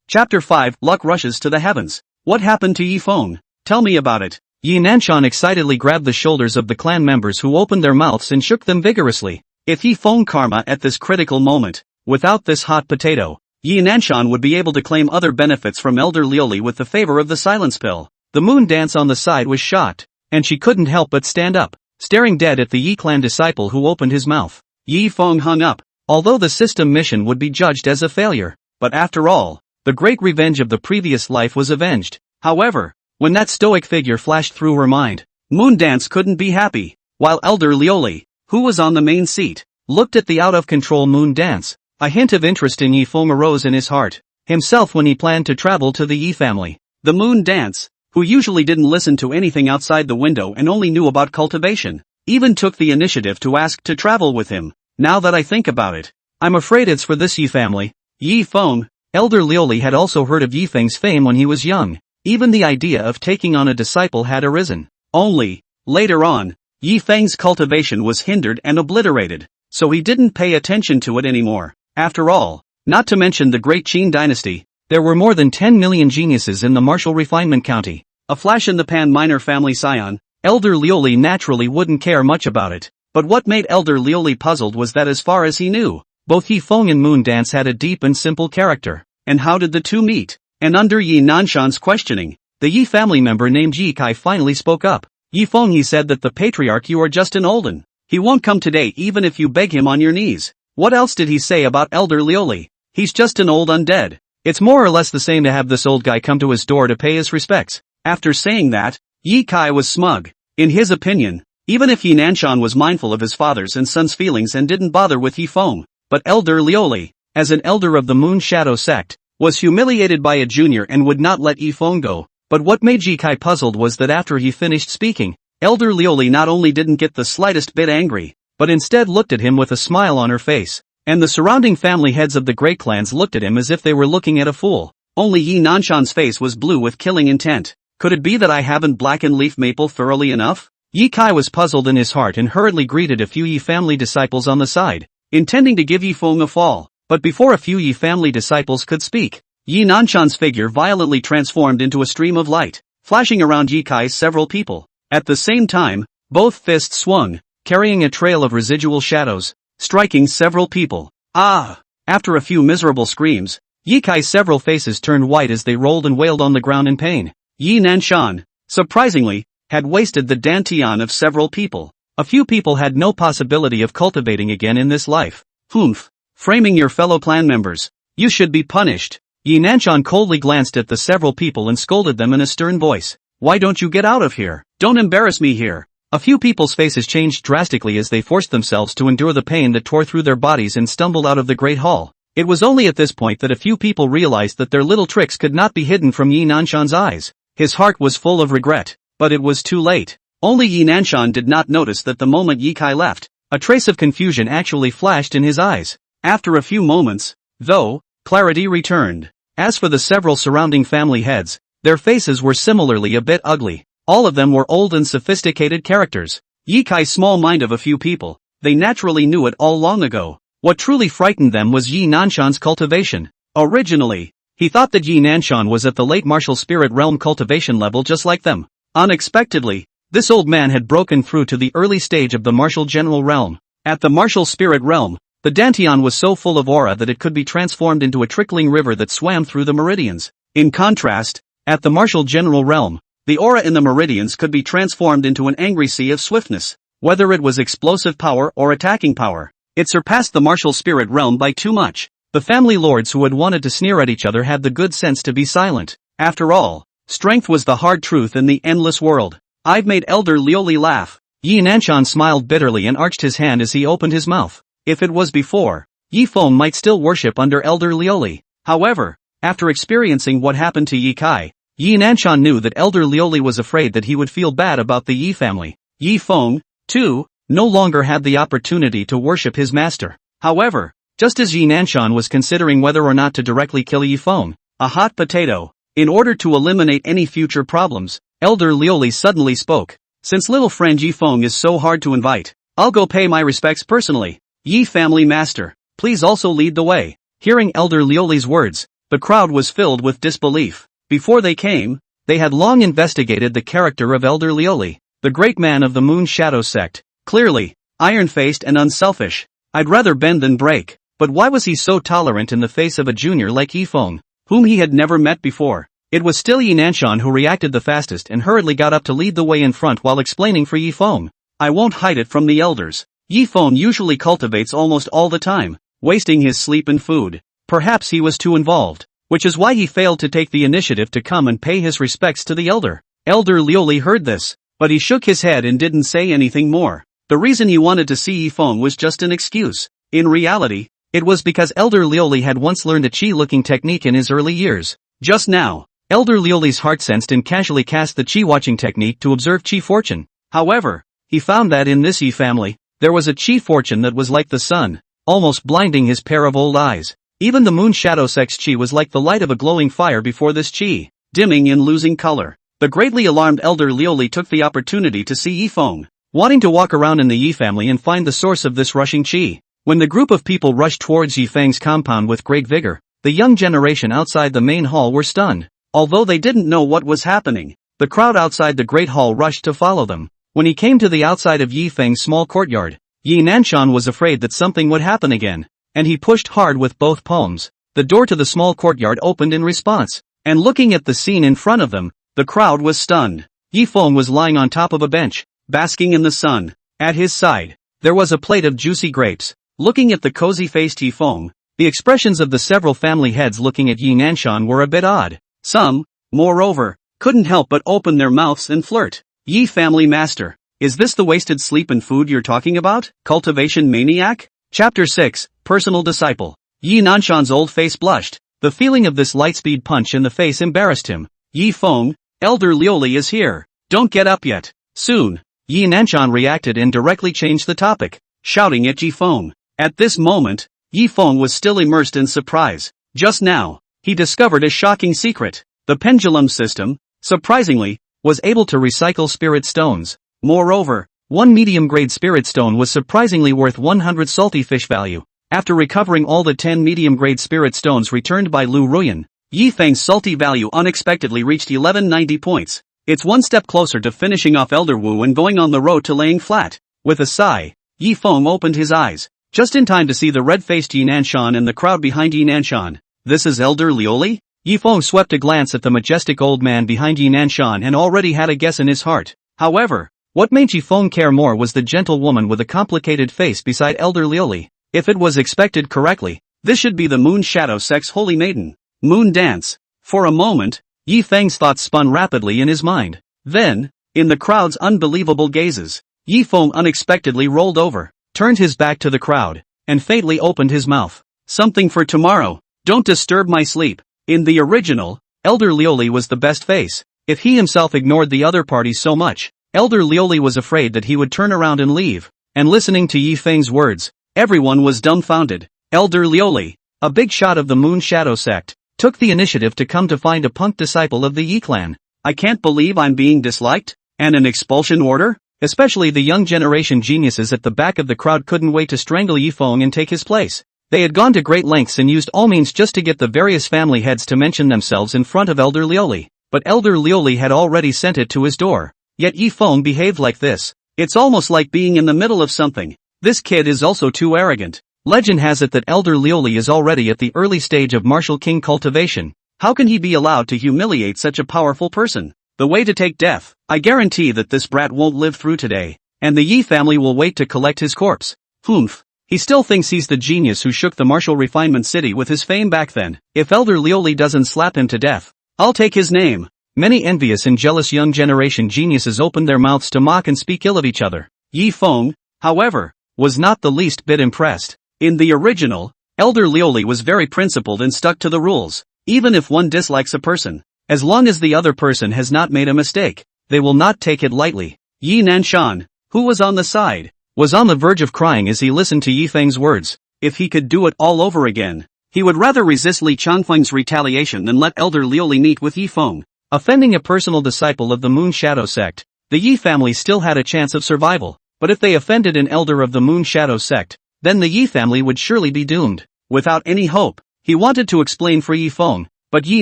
Chapter 5 Luck rushes to the heavens. What happened to Yifeng? Tell me about it. Yi Nanshan excitedly grabbed the shoulders of the clan members who opened their mouths and shook them vigorously. If Yifeng karma at this critical moment, without this hot potato, Yi Nanshan would be able to claim other benefits from Elder Lioli with the favor of the silence pill. The Moon Dance on the side was shocked, and she couldn't help but stand up, staring dead at the Yi clan disciple who opened his mouth. Yifeng hung up, although the system mission would be judged as a failure. But after all, the great revenge of the previous life was avenged. However, when that stoic figure flashed through her mind, Moon Dance couldn't be happy, while Elder Lioli, who was on the main seat, looked at the out-of-control Moon Dance. A hint of interest in Yifeng arose in his heart, himself when he planned to travel to the Yi family. The Moon Dance, who usually didn't listen to anything outside the window and only knew about cultivation, even took the initiative to ask to travel with him. Now that I think about it, I'm afraid it's for this Yi family. Yifeng, Elder Lioli had also heard of Yifeng's fame when he was young. Even the idea of taking on a disciple had arisen. Only, later on, Yifeng's cultivation was hindered and obliterated, so he didn't pay attention to it anymore. After all, not to mention the great Qin dynasty, there were more than 10 million geniuses in the martial refinement county. A flash-in-the-pan minor family scion, Elder Lioli naturally wouldn't care much about it. But what made Elder Lioli puzzled was that as far as he knew, both Yifeng and Moon Dance had a deep and simple character. And how did the two meet? And under Yi Nanshan's questioning, the Yi family member named Yi Kai finally spoke up. Yifeng, he said that the patriarch, you are just an old un. He won't come today even if you beg him on your knees. What else did he say about Elder Lioli? He's just an old undead. It's more or less the same to have this old guy come to his door to pay his respects. After saying that, Yi Kai was smug. In his opinion, even if Yi Nanshan was mindful of his father's and son's feelings and didn't bother with Yifeng, but Elder Lioli, as an elder of the Moon Shadow sect, was humiliated by a junior and would not let Yifeng go. But what made Yi Kai puzzled was that after he finished speaking, Elder Lioli not only didn't get the slightest bit angry, but instead looked at him with a smile on her face, and the surrounding family heads of the great clans looked at him as if they were looking at a fool. Only Yi Nanshan's face was blue with killing intent. Could it be that I haven't blackened leaf maple thoroughly enough? Yi Kai was puzzled in his heart and hurriedly greeted a few Yi family disciples on the side, intending to give Yi Feng a fall. But before a few Yi family disciples could speak, Yi Nanshan's figure violently transformed into a stream of light, flashing around Yi Kai's several people. At the same time, both fists swung, carrying a trail of residual shadows, striking several people. Ah! After a few miserable screams, Yi Kai's several faces turned white as they rolled and wailed on the ground in pain. Yi Nanshan, surprisingly, had wasted the dantian of several people. A few people had no possibility of cultivating again in this life. Humph! Framing your fellow clan members. You should be punished. Yi Nanshan coldly glanced at the several people and scolded them in a stern voice. Why don't you get out of here? Don't embarrass me here. A few people's faces changed drastically as they forced themselves to endure the pain that tore through their bodies and stumbled out of the great hall. It was only at this point that a few people realized that their little tricks could not be hidden from Yi Nanshan's eyes. His heart was full of regret, but it was too late. Only Yi Nanshan did not notice that the moment Yi Kai left, a trace of confusion actually flashed in his eyes. After a few moments, though, clarity returned. As for the several surrounding family heads, their faces were similarly a bit ugly. All of them were old and sophisticated characters. Yi Kai's small mind of a few people, they naturally knew it all long ago. What truly frightened them was Yi Nanshan's cultivation. Originally, he thought that Yi Nanshan was at the late martial spirit realm cultivation level just like them. Unexpectedly, this old man had broken through to the early stage of the martial general realm. At the martial spirit realm, the dantian was so full of aura that it could be transformed into a trickling river that swam through the meridians. In contrast, at the martial general realm, the aura in the meridians could be transformed into an angry sea of swiftness. Whether it was explosive power or attacking power, it surpassed the martial spirit realm by too much. The family lords who had wanted to sneer at each other had the good sense to be silent. After all, strength was the hard truth in the endless world. I've made Elder Lioli laugh. Yi Nanshan smiled bitterly and arched his hand as he opened his mouth. If it was before, Yi Feng might still worship under Elder Lioli. However, after experiencing what happened to Yi Kai, Yi Nanshan knew that Elder Lioli was afraid that he would feel bad about the Yi family. Yi Feng, too, no longer had the opportunity to worship his master. However, just as Yi Nanshan was considering whether or not to directly kill Yi Feng, a hot potato, in order to eliminate any future problems, Elder Lioli suddenly spoke. Since little friend Yi Feng is so hard to invite, I'll go pay my respects personally. Yi family master, please also lead the way. Hearing Elder Lioli's words, the crowd was filled with disbelief. Before they came, they had long investigated the character of Elder Lioli, the great man of the Moon Shadow sect. Clearly, iron-faced and unselfish. I'd rather bend than break, but why was he so tolerant in the face of a junior like Yi Feng, whom he had never met before? It was still Yi Nanshan who reacted the fastest and hurriedly got up to lead the way in front while explaining for Yi Feng. I won't hide it from the elders. Yi Feng usually cultivates almost all the time, wasting his sleep and food. Perhaps he was too involved, which is why he failed to take the initiative to come and pay his respects to the elder. Elder Lioli heard this, but he shook his head and didn't say anything more. The reason he wanted to see Yi Feng was just an excuse. In reality, it was because Elder Lioli had once learned a chi-looking technique in his early years. Just now, Elder Lioli's heart sensed and casually cast the chi-watching technique to observe chi fortune. However, he found that in this Yi family, there was a chi fortune that was like the sun, almost blinding his pair of old eyes. Even the Moon Shadow sect's chi was like the light of a glowing fire before this chi, dimming and losing color. The greatly alarmed Elder Lioli took the opportunity to see Yi Feng, wanting to walk around in the Yi family and find the source of this rushing chi. When the group of people rushed towards Yi Feng's compound with great vigor, the young generation outside the main hall were stunned. Although they didn't know what was happening, the crowd outside the great hall rushed to follow them. When he came to the outside of Yi Feng's small courtyard, Yi Nanshan was afraid that something would happen again, and he pushed hard with both palms. The door to the small courtyard opened in response, and looking at the scene in front of them, the crowd was stunned. Yi Feng was lying on top of a bench, basking in the sun. At his side, there was a plate of juicy grapes. Looking at the cozy-faced Yi Feng, the expressions of the several family heads looking at Yi Nanshan were a bit odd. Some, moreover, couldn't help but open their mouths and flirt. Yi family master, is this the wasted sleep and food you're talking about? Cultivation maniac? Chapter 6, Personal Disciple. Yi Nanshan's old face blushed. The feeling of this lightspeed punch in the face embarrassed him. Yi Feng, Elder Lioli is here. Don't get up yet. Soon. Yi Nanshan reacted and directly changed the topic, shouting at Yi Feng. At this moment, Yi Feng was still immersed in surprise. Just now, he discovered a shocking secret. The pendulum system, surprisingly, was able to recycle spirit stones. Moreover, one medium-grade spirit stone was surprisingly worth 100 salty fish value. After recovering all the 10 medium-grade spirit stones returned by Lu Ruyan, Yi Feng's salty value unexpectedly reached 1190 points. It's one step closer to finishing off Elder Wu and going on the road to laying flat. With a sigh, Yi Feng opened his eyes, just in time to see the red-faced Yi Nanshan and the crowd behind Yi Nanshan. This is Elder Lioli? Yi Feng swept a glance at the majestic old man behind Yi Nanshan and already had a guess in his heart. However, what made Yi Feng care more was the gentle woman with a complicated face beside Elder Lioli. If it was expected correctly, this should be the Moon Shadow Sect's holy maiden. Moon dance. For a moment, Yi Feng's thoughts spun rapidly in his mind. Then, in the crowd's unbelievable gazes, Yi Feng unexpectedly rolled over, turned his back to the crowd, and faintly opened his mouth. Something for tomorrow. Don't disturb my sleep. In the original, Elder Lioli was the best face. If he himself ignored the other parties so much, Elder Lioli was afraid that he would turn around and leave. And listening to Yi Feng's words, everyone was dumbfounded. Elder Lioli, a big shot of the Moon Shadow Sect, took the initiative to come to find a punk disciple of the Yi clan. I can't believe I'm being disliked? And an expulsion order? Especially the young generation geniuses at the back of the crowd couldn't wait to strangle Yi Feng and take his place. They had gone to great lengths and used all means just to get the various family heads to mention themselves in front of Elder Lioli. But Elder Lioli had already sent it to his door. Yet Yi Feng behaved like this. It's almost like being in the middle of something. This kid is also too arrogant. Legend has it that Elder Lioli is already at the early stage of martial king cultivation. How can he be allowed to humiliate such a powerful person? The way to take death. I guarantee that this brat won't live through today, and the Yi family will wait to collect his corpse. Humph. He still thinks he's the genius who shook the martial refinement city with his fame back then. If Elder Lioli doesn't slap him to death, I'll take his name. Many envious and jealous young generation geniuses opened their mouths to mock and speak ill of each other. Yi Feng, however, was not the least bit impressed. In the original, Elder Lioli was very principled and stuck to the rules. Even if one dislikes a person, as long as the other person has not made a mistake, they will not take it lightly. Yi Nanshan, who was on the side, was on the verge of crying as he listened to Yi Feng's words. If he could do it all over again, he would rather resist Li Changfeng's retaliation than let Elder Lioli meet with Yi Feng. Offending a personal disciple of the Moon Shadow Sect, the Yi family still had a chance of survival. But if they offended an elder of the Moon Shadow Sect, then the Yi family would surely be doomed. Without any hope, he wanted to explain for Yi Feng, but Yi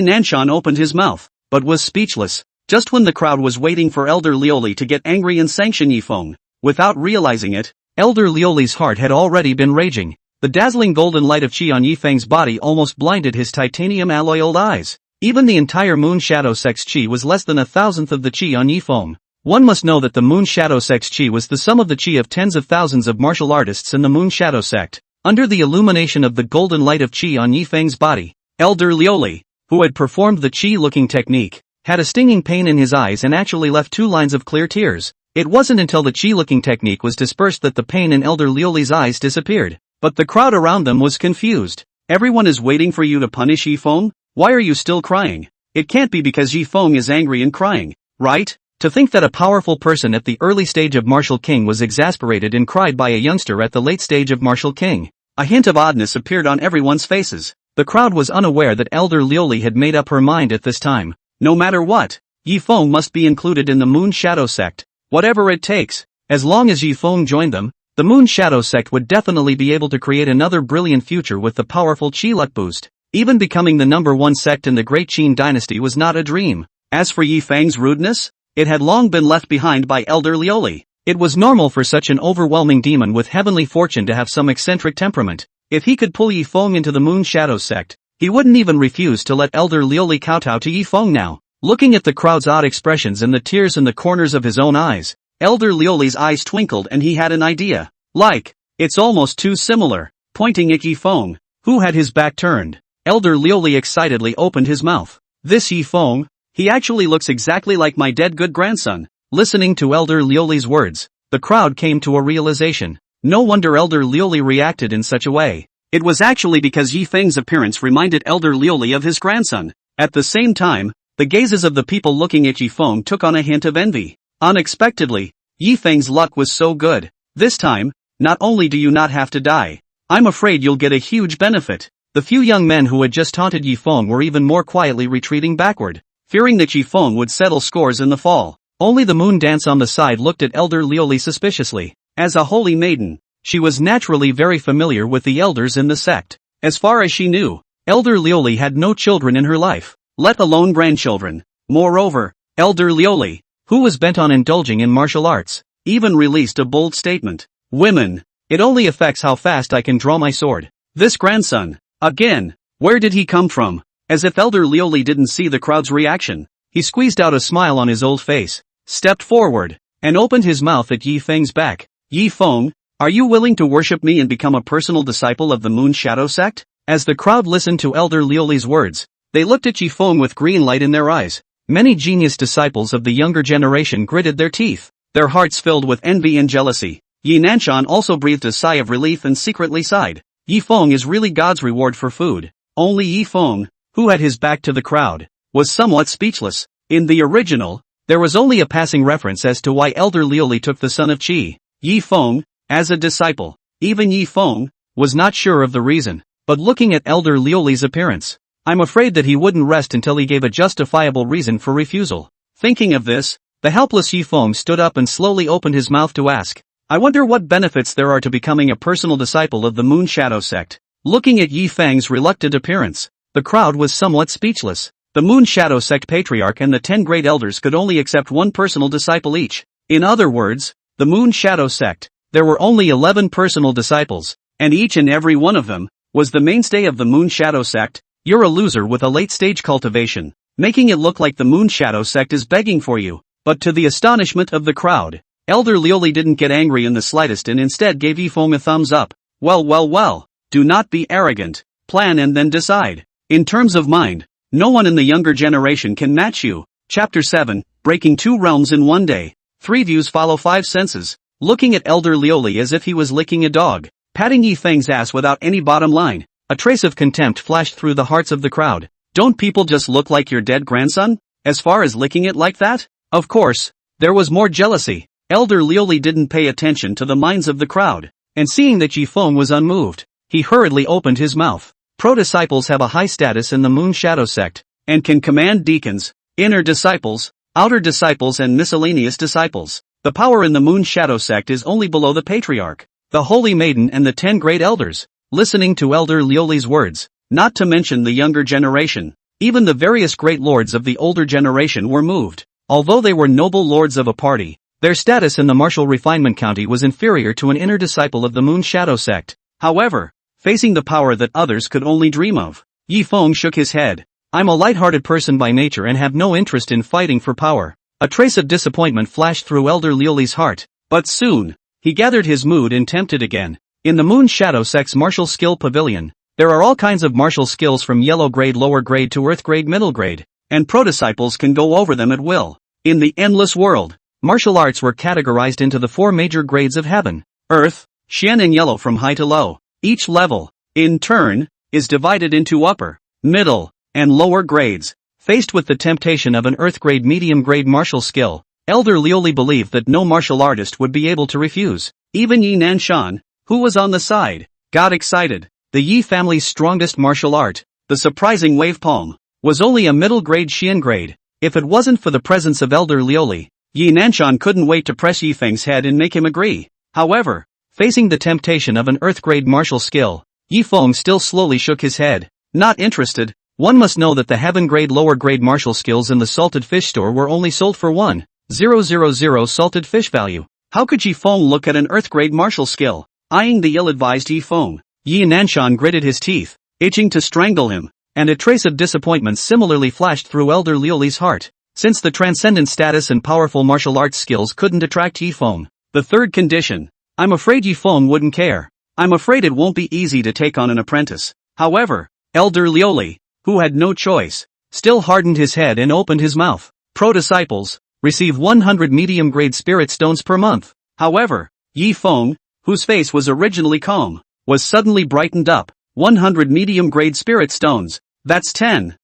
Nanshan opened his mouth, but was speechless. Just when the crowd was waiting for Elder Lioli to get angry and sanction Yi Feng, without realizing it, Elder Lioli's heart had already been raging. The dazzling golden light of Qi on Yi Feng's body almost blinded his titanium alloy old eyes. Even the entire Moon Shadow Sect's Qi was less than 1,000th of the Qi on Yi Feng. One must know that the Moon Shadow Sect's Qi was the sum of the Qi of tens of thousands of martial artists in the Moon Shadow Sect. Under the illumination of the golden light of Qi on Yi Feng's body, Elder Lioli, who had performed the Qi-looking technique, had a stinging pain in his eyes and actually left 2 lines of clear tears. It wasn't until the Qi-looking technique was dispersed that the pain in Elder Lioli's eyes disappeared. But the crowd around them was confused. Everyone is waiting for you to punish Yi Feng? Why are you still crying? It can't be because Yi Feng is angry and crying, right? To think that a powerful person at the early stage of martial king was exasperated and cried by a youngster at the late stage of martial king. A hint of oddness appeared on everyone's faces. The crowd was unaware that Elder Lioli had made up her mind at this time. No matter what, Yi Feng must be included in the Moon Shadow Sect. Whatever it takes. As long as Yi Feng joined them, the Moon Shadow Sect would definitely be able to create another brilliant future with the powerful Qi luck boost. Even becoming the #1 sect in the Great Qin dynasty was not a dream. As for Yi Feng's rudeness, it had long been left behind by Elder Lioli. It was normal for such an overwhelming demon with heavenly fortune to have some eccentric temperament. If he could pull Yi Feng into the Moon Shadow Sect, he wouldn't even refuse to let Elder Lioli kowtow to Yi Feng now. Looking at the crowd's odd expressions and the tears in the corners of his own eyes, Elder Lioli's eyes twinkled and he had an idea. Like, it's almost too similar. Pointing at Yi Feng, who had his back turned, Elder Lioli excitedly opened his mouth. This Yi Feng? He actually looks exactly like my dead good grandson. Listening to Elder Lioli's words, the crowd came to a realization. No wonder Elder Lioli reacted in such a way. It was actually because Yi Feng's appearance reminded Elder Lioli of his grandson. At the same time, the gazes of the people looking at Yi Feng took on a hint of envy. Unexpectedly, Yi Feng's luck was so good. This time, not only do you not have to die, I'm afraid you'll get a huge benefit. The few young men who had just taunted Yi Feng were even more quietly retreating backward, fearing that Yi Feng would settle scores in the fall. Only the moon dance on the side looked at Elder Lioli suspiciously. As a holy maiden, she was naturally very familiar with the elders in the sect. As far as she knew, Elder Lioli had no children in her life, let alone grandchildren. Moreover, Elder Lioli, who was bent on indulging in martial arts, even released a bold statement. Women, it only affects how fast I can draw my sword. This grandson, again, where did he come from? As if Elder Lioli didn't see the crowd's reaction, he squeezed out a smile on his old face, stepped forward, and opened his mouth at Yi Feng's back. Yi Feng, are you willing to worship me and become a personal disciple of the Moon Shadow sect? As the crowd listened to Elder Lioli's words, they looked at Yi Feng with green light in their eyes. Many genius disciples of the younger generation gritted their teeth, their hearts filled with envy and jealousy. Yi Nanshan also breathed a sigh of relief and secretly sighed. Yi Feng is really God's reward for food. Only Yi Feng, who had his back to the crowd, was somewhat speechless. In the original, there was only a passing reference as to why Elder Lioli took the son of Qi, Yi Feng, as a disciple. Even Yi Feng was not sure of the reason, but looking at Elder Lioli's appearance, I'm afraid that he wouldn't rest until he gave a justifiable reason for refusal. Thinking of this, the helpless Yi Feng stood up and slowly opened his mouth to ask, I wonder what benefits there are to becoming a personal disciple of the Moon Shadow sect. Looking at Yi Feng's reluctant appearance, the crowd was somewhat speechless. The Moon Shadow sect patriarch and the 10 great elders could only accept one personal disciple each. In other words, the Moon Shadow sect, there were only 11 personal disciples, and each and every one of them was the mainstay of the Moon Shadow sect. You're a loser with a late-stage cultivation, making it look like the Moon Shadow sect is begging for you. But to the astonishment of the crowd, Elder Lioli didn't get angry in the slightest and instead gave Yi Feng a thumbs up. Well, do not be arrogant, plan and then decide. In terms of mind, no one in the younger generation can match you. Chapter 7, Breaking 2 Realms in One Day. 3 views follow 5 senses. Looking at Elder Lioli as if he was licking a dog, patting Yi Feng's ass without any bottom line, a trace of contempt flashed through the hearts of the crowd. Don't people just look like your dead grandson? As far as licking it like that? Of course, there was more jealousy. Elder Lioli didn't pay attention to the minds of the crowd, and seeing that Yi Feng was unmoved, he hurriedly opened his mouth. Pro-disciples have a high status in the Moon Shadow sect, and can command deacons, inner disciples, outer disciples and miscellaneous disciples. The power in the Moon Shadow sect is only below the patriarch, the holy maiden and the 10 great elders. Listening to Elder Lioli's words, not to mention the younger generation, even the various great lords of the older generation were moved. Although they were noble lords of a party, their status in the martial refinement county was inferior to an inner disciple of the Moon Shadow sect. However, facing the power that others could only dream of, Yi Feng shook his head. I'm a light-hearted person by nature and have no interest in fighting for power. A trace of disappointment flashed through Elder Lioli's heart, but soon, he gathered his mood and tempted again. In the Moon Shadow sect's martial skill pavilion, there are all kinds of martial skills from yellow grade lower grade to earth grade middle grade, and pro-disciples can go over them at will. In the endless world, martial arts were categorized into the 4 major grades of heaven, earth, Xian and yellow from high to low. Each level, in turn, is divided into upper, middle, and lower grades. Faced with the temptation of an earth grade medium grade martial skill, Elder Lioli believed that no martial artist would be able to refuse. Even Yi Nanshan, who was on the side, got excited. The Yi family's strongest martial art, the surprising wave palm, was only a middle grade Xian grade. If it wasn't for the presence of Elder Lioli, Yi Nanshan couldn't wait to press Yi Feng's head and make him agree. However, facing the temptation of an earth grade martial skill, Yi Feng still slowly shook his head. Not interested. One must know that the heaven grade lower grade martial skills in the salted fish store were only sold for 1,000 salted fish value. How could Yi Feng look at an earth grade martial skill? Eyeing the ill-advised Yi Feng, Yi Nanshan gritted his teeth, itching to strangle him, and a trace of disappointment similarly flashed through Elder Lioli's heart. Since the transcendent status and powerful martial arts skills couldn't attract Yi Feng, the third condition, I'm afraid Yi Feng wouldn't care. I'm afraid it won't be easy to take on an apprentice. However, Elder Lioli, who had no choice, still hardened his head and opened his mouth. Pro-disciples receive 100 medium-grade spirit stones per month. However, Yi Feng, whose face was originally calm, was suddenly brightened up. 100 medium-grade spirit stones. That's 10,000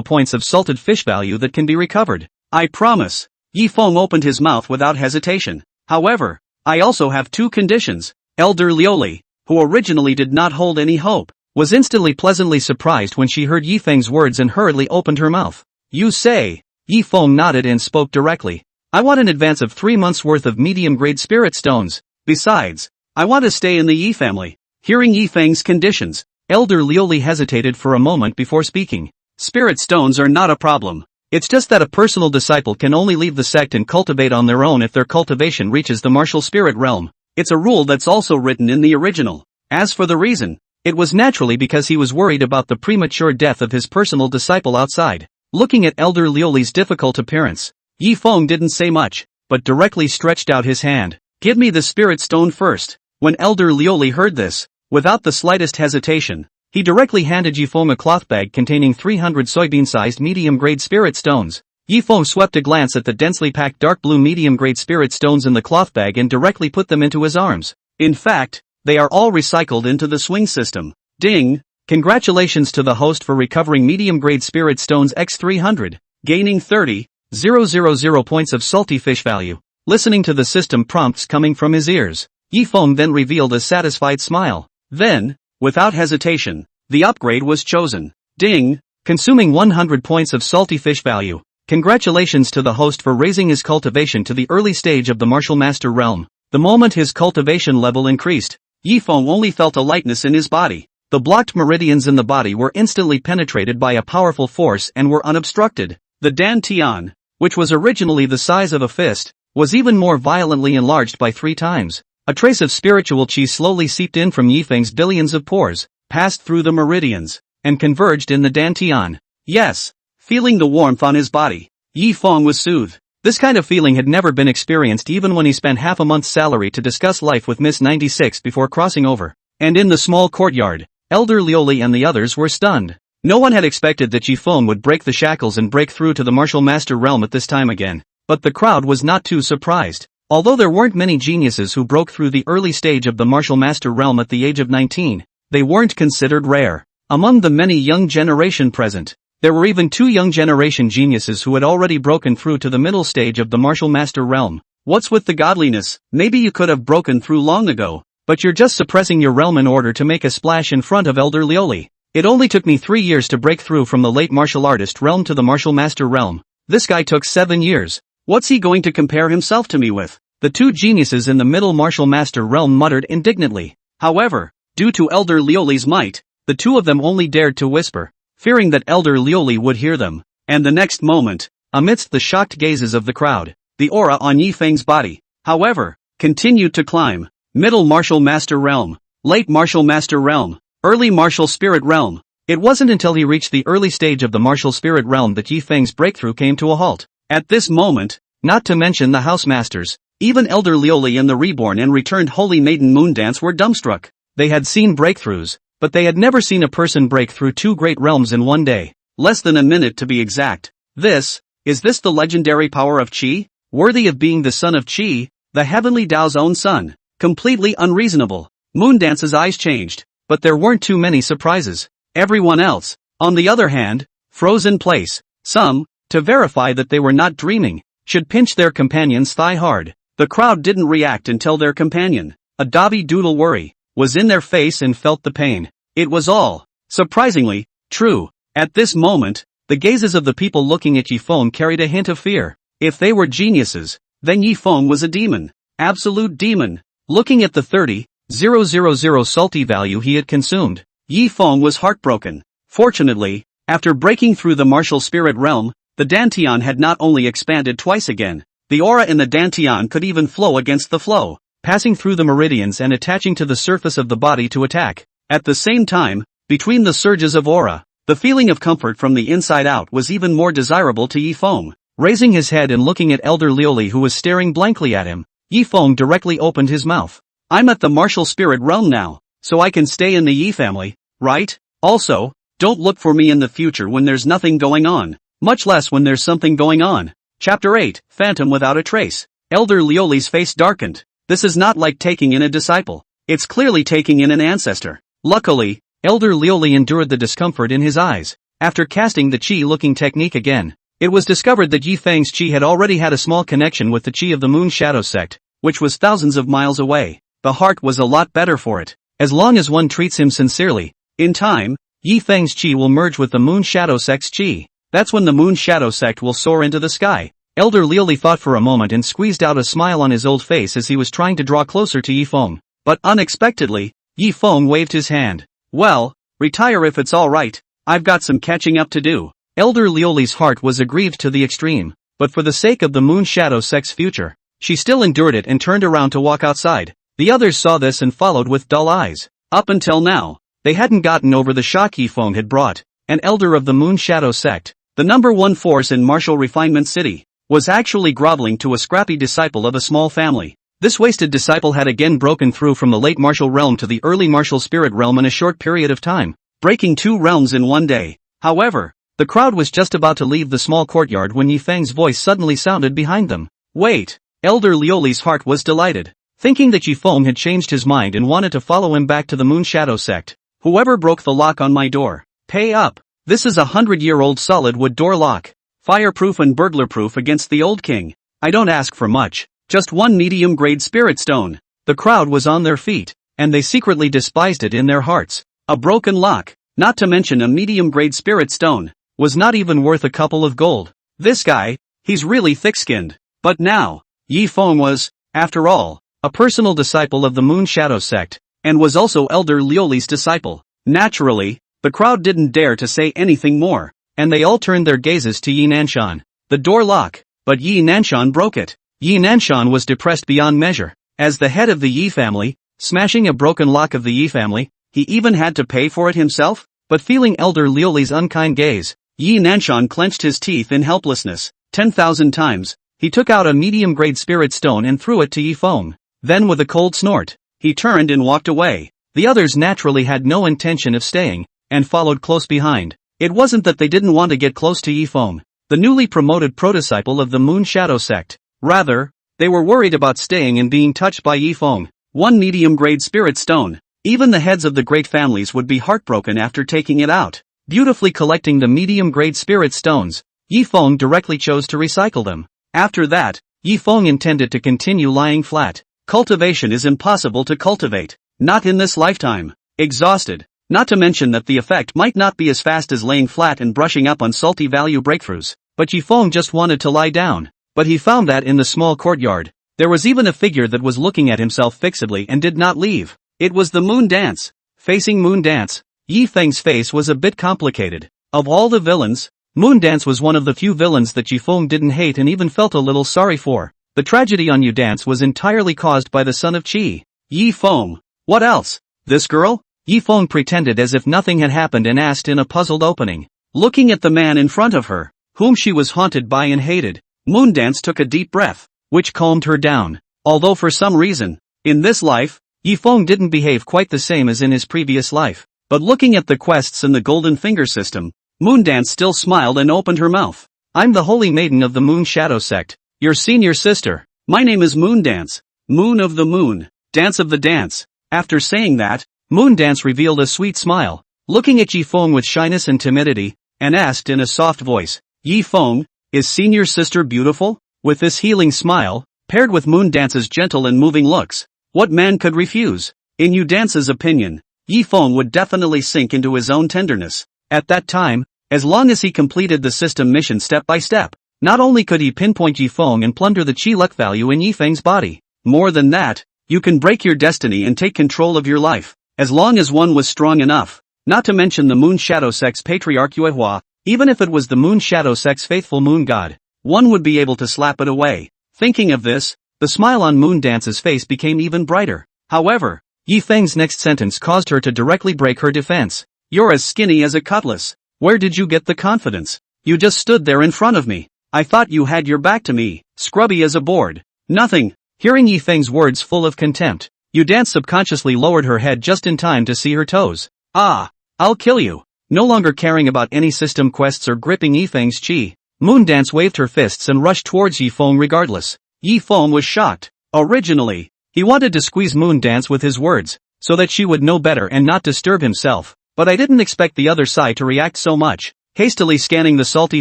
points of salted fish value that can be recovered. I promise. Yi Feng opened his mouth without hesitation. However, I also have 2 conditions. Elder Lioli, who originally did not hold any hope, was instantly pleasantly surprised when she heard Yi Feng's words and hurriedly opened her mouth. You say, Yi Feng nodded and spoke directly. I want an advance of 3 months' worth of medium-grade spirit stones. Besides, I want to stay in the Yi family. Hearing Yi Feng's conditions, Elder Liuli hesitated for a moment before speaking. Spirit stones are not a problem. It's just that a personal disciple can only leave the sect and cultivate on their own if their cultivation reaches the martial spirit realm. It's a rule that's also written in the original. As for the reason, it was naturally because he was worried about the premature death of his personal disciple outside. Looking at Elder Liuli's difficult appearance, Yi Feng didn't say much, but directly stretched out his hand. Give me the spirit stone first. When Elder Liuli heard this, without the slightest hesitation, he directly handed Yi Feng a cloth bag containing 300 soybean-sized medium-grade spirit stones. Yi Feng swept a glance at the densely packed dark blue medium-grade spirit stones in the cloth bag and directly put them into his arms. In fact, they are all recycled into the swing system. Ding! Congratulations to the host for recovering medium-grade spirit stones X300, gaining 30,000 points of salty fish value. Listening to the system prompts coming from his ears, Yi Feng then revealed a satisfied smile. Then, without hesitation, the upgrade was chosen. Ding! Consuming 100 points of salty fish value. Congratulations to the host for raising his cultivation to the early stage of the martial master realm. The moment his cultivation level increased, Yi Feng only felt a lightness in his body. The blocked meridians in the body were instantly penetrated by a powerful force and were unobstructed. The Dan Tian, which was originally the size of a fist, was even more violently enlarged by 3 times. A trace of spiritual qi slowly seeped in from Yi Feng's billions of pores, passed through the meridians, and converged in the Dan Tian. Yes. Feeling the warmth on his body, Yi Feng was soothed. This kind of feeling had never been experienced even when he spent half a month's salary to discuss life with Miss 96 before crossing over. And in the small courtyard, Elder Liuli and the others were stunned. No one had expected that Yi Feng would break the shackles and break through to the martial master realm at this time again. But the crowd was not too surprised. Although there weren't many geniuses who broke through the early stage of the martial master realm at the age of 19, they weren't considered rare. Among the many young generation present, there were even 2 young generation geniuses who had already broken through to the middle stage of the martial master realm. What's with the godliness? Maybe you could have broken through long ago, but you're just suppressing your realm in order to make a splash in front of Elder Liuli. It only took me 3 years to break through from the late martial artist realm to the martial master realm. This guy took 7 years. What's he going to compare himself to me with? The 2 geniuses in the middle martial master realm muttered indignantly. However, due to Elder Liuli's might, the 2 of them only dared to whisper, fearing that Elder Liuli would hear them. And the next moment, amidst the shocked gazes of the crowd, the aura on Yi Feng's body, however, continued to climb. Middle martial master realm, late martial master realm, early martial spirit realm. It wasn't until he reached the early stage of the martial spirit realm that Yi Feng's breakthrough came to a halt. At this moment, not to mention the house masters, even Elder Liuli and the reborn and returned Holy Maiden Moondance were dumbstruck. They had seen breakthroughs, but they had never seen a person break through 2 great realms in one day. Less than a minute to be exact. Is this the legendary power of Qi? Worthy of being the son of Qi, the heavenly Tao's own son? Completely unreasonable. Moondance's eyes changed, but there weren't too many surprises. Everyone else, on the other hand, froze in place. Some, to verify that they were not dreaming, should pinch their companion's thigh hard. The crowd didn't react until their companion, a Dobby Doodle Worry, was in their face and felt the pain. It was all, surprisingly, true. At this moment, the gazes of the people looking at Yi Feng carried a hint of fear. If they were geniuses, then Yi Feng was a demon. Absolute demon. Looking at the 30,000 salty value he had consumed, Yi Feng was heartbroken. Fortunately, after breaking through the martial spirit realm, the Dantian had not only expanded twice again, the aura in the Dantian could even flow against the flow, passing through the meridians and attaching to the surface of the body to attack. At the same time, between the surges of aura, the feeling of comfort from the inside out was even more desirable to Yi Feng. Raising his head and looking at Elder Liuli who was staring blankly at him, Yi Feng directly opened his mouth. I'm at the martial spirit realm now, so I can stay in the Yi family, right? Also, don't look for me in the future when there's nothing going on, much less when there's something going on. Chapter 8, Phantom Without a Trace. Elder Liuli's face darkened. This is not like taking in a disciple. It's clearly taking in an ancestor. Luckily, Elder Liuli endured the discomfort in his eyes. After casting the Qi-looking technique again, it was discovered that Yi Feng's Qi had already had a small connection with the Qi of the Moon Shadow sect, which was thousands of miles away. The heart was a lot better for it. As long as one treats him sincerely, in time, Yi Feng's Qi will merge with the Moon Shadow sect's Qi. That's when the moon shadow sect will soar into the sky. Elder Lioli thought for a moment and squeezed out a smile on his old face as he was trying to draw closer to Yifeng. But unexpectedly, Yifeng waved his hand. Well, retire if it's alright, I've got some catching up to do. Elder Lioli's heart was aggrieved to the extreme, but for the sake of the moon shadow sect's future, she still endured it and turned around to walk outside. The others saw this and followed with dull eyes. Up until now, they hadn't gotten over the shock Yifeng had brought. An elder of the moon shadow sect, the #1 force in martial refinement city, was actually groveling to a scrappy disciple of a small family. This wasted disciple had again broken through from the late martial realm to the early martial spirit realm in a short period of time, breaking 2 realms in one day. However, the crowd was just about to leave the small courtyard when Yifeng's voice suddenly sounded behind them. Wait! Elder Lioli's heart was delighted, thinking that Yifeng had changed his mind and wanted to follow him back to the moon shadow sect. Whoever broke the lock on my door, pay up. This is a 100-year-old solid wood door lock. Fireproof and burglar-proof against the old king. I don't ask for much, just 1 medium-grade spirit stone. The crowd was on their feet, and they secretly despised it in their hearts. A broken lock, not to mention a medium-grade spirit stone, was not even worth a couple of gold. This guy, he's really thick-skinned. But now, Yifeng was, after all, a personal disciple of the moon shadow sect, and was also Elder Lioli's disciple. Naturally, the crowd didn't dare to say anything more, and they all turned their gazes to Yi Nanshan. The door lock, but Yi Nanshan broke it. Yi Nanshan was depressed beyond measure. As the head of the Yi family, smashing a broken lock of the Yi family, he even had to pay for it himself? But feeling Elder Lioli's unkind gaze, Yi Nanshan clenched his teeth in helplessness. 10,000 times, he took out a medium-grade spirit stone and threw it to Yifeng. Then with a cold snort, he turned and walked away. The others naturally had no intention of staying, and followed close behind. It wasn't that they didn't want to get close to Yifeng, the newly promoted pro-disciple of the moon shadow sect. Rather, they were worried about staying and being touched by Yifeng. 1 medium-grade spirit stone. Even the heads of the great families would be heartbroken after taking it out. Beautifully collecting the medium-grade spirit stones, Yifeng directly chose to recycle them. After that, Yifeng intended to continue lying flat. Cultivation is impossible to cultivate. Not in this lifetime. Exhausted. Not to mention that the effect might not be as fast as laying flat and brushing up on salty value breakthroughs, but Yifeng just wanted to lie down. But he found that in the small courtyard, there was even a figure that was looking at himself fixedly and did not leave. It was the moon dance. Facing moon dance, Yifeng's face was a bit complicated. Of all the villains, moon dance was one of the few villains that Yifeng didn't hate and even felt a little sorry for. The tragedy on Dance was entirely caused by the son of Qi. Yifeng. What else? This girl? Yifeng pretended as if nothing had happened and asked in a puzzled opening. Looking at the man in front of her, whom she was haunted by and hated, Moondance took a deep breath, which calmed her down. Although for some reason, in this life, Yifeng didn't behave quite the same as in his previous life. But looking at the quests in the Golden Finger system, Moondance still smiled and opened her mouth. I'm the Holy Maiden of the Moon Shadow Sect, your senior sister. My name is Moondance, Moon of the Moon, Dance of the Dance. After saying that, Moondance revealed a sweet smile, looking at Yifeng with shyness and timidity, and asked in a soft voice, Yifeng, is senior sister beautiful? With this healing smile, paired with Moondance's gentle and moving looks, what man could refuse? In Dance's opinion, Yifeng would definitely sink into his own tenderness. At that time, as long as he completed the system mission step by step, not only could he pinpoint Yifeng and plunder the chi luck value in Yifeng's body, more than that, you can break your destiny and take control of your life, as long as one was strong enough. Not to mention the Moon Shadow Sect's patriarch Yuehua, even if it was the Moon Shadow Sect's faithful moon god, one would be able to slap it away. Thinking of this, the smile on Moondance's face became even brighter. However, Yifeng's next sentence caused her to directly break her defense. You're as skinny as a cutlass. Where did you get the confidence? You just stood there in front of me. I thought you had your back to me, scrubby as a board. Nothing. Hearing Yifeng's words full of contempt, Dance subconsciously lowered her head just in time to see her toes. Ah, I'll kill you. No longer caring about any system quests or gripping Yifeng's chi, Moondance waved her fists and rushed towards Yifeng regardless. Yifeng was shocked. Originally, he wanted to squeeze Moondance with his words, so that she would know better and not disturb himself, but I didn't expect the other side to react so much. Hastily scanning the salty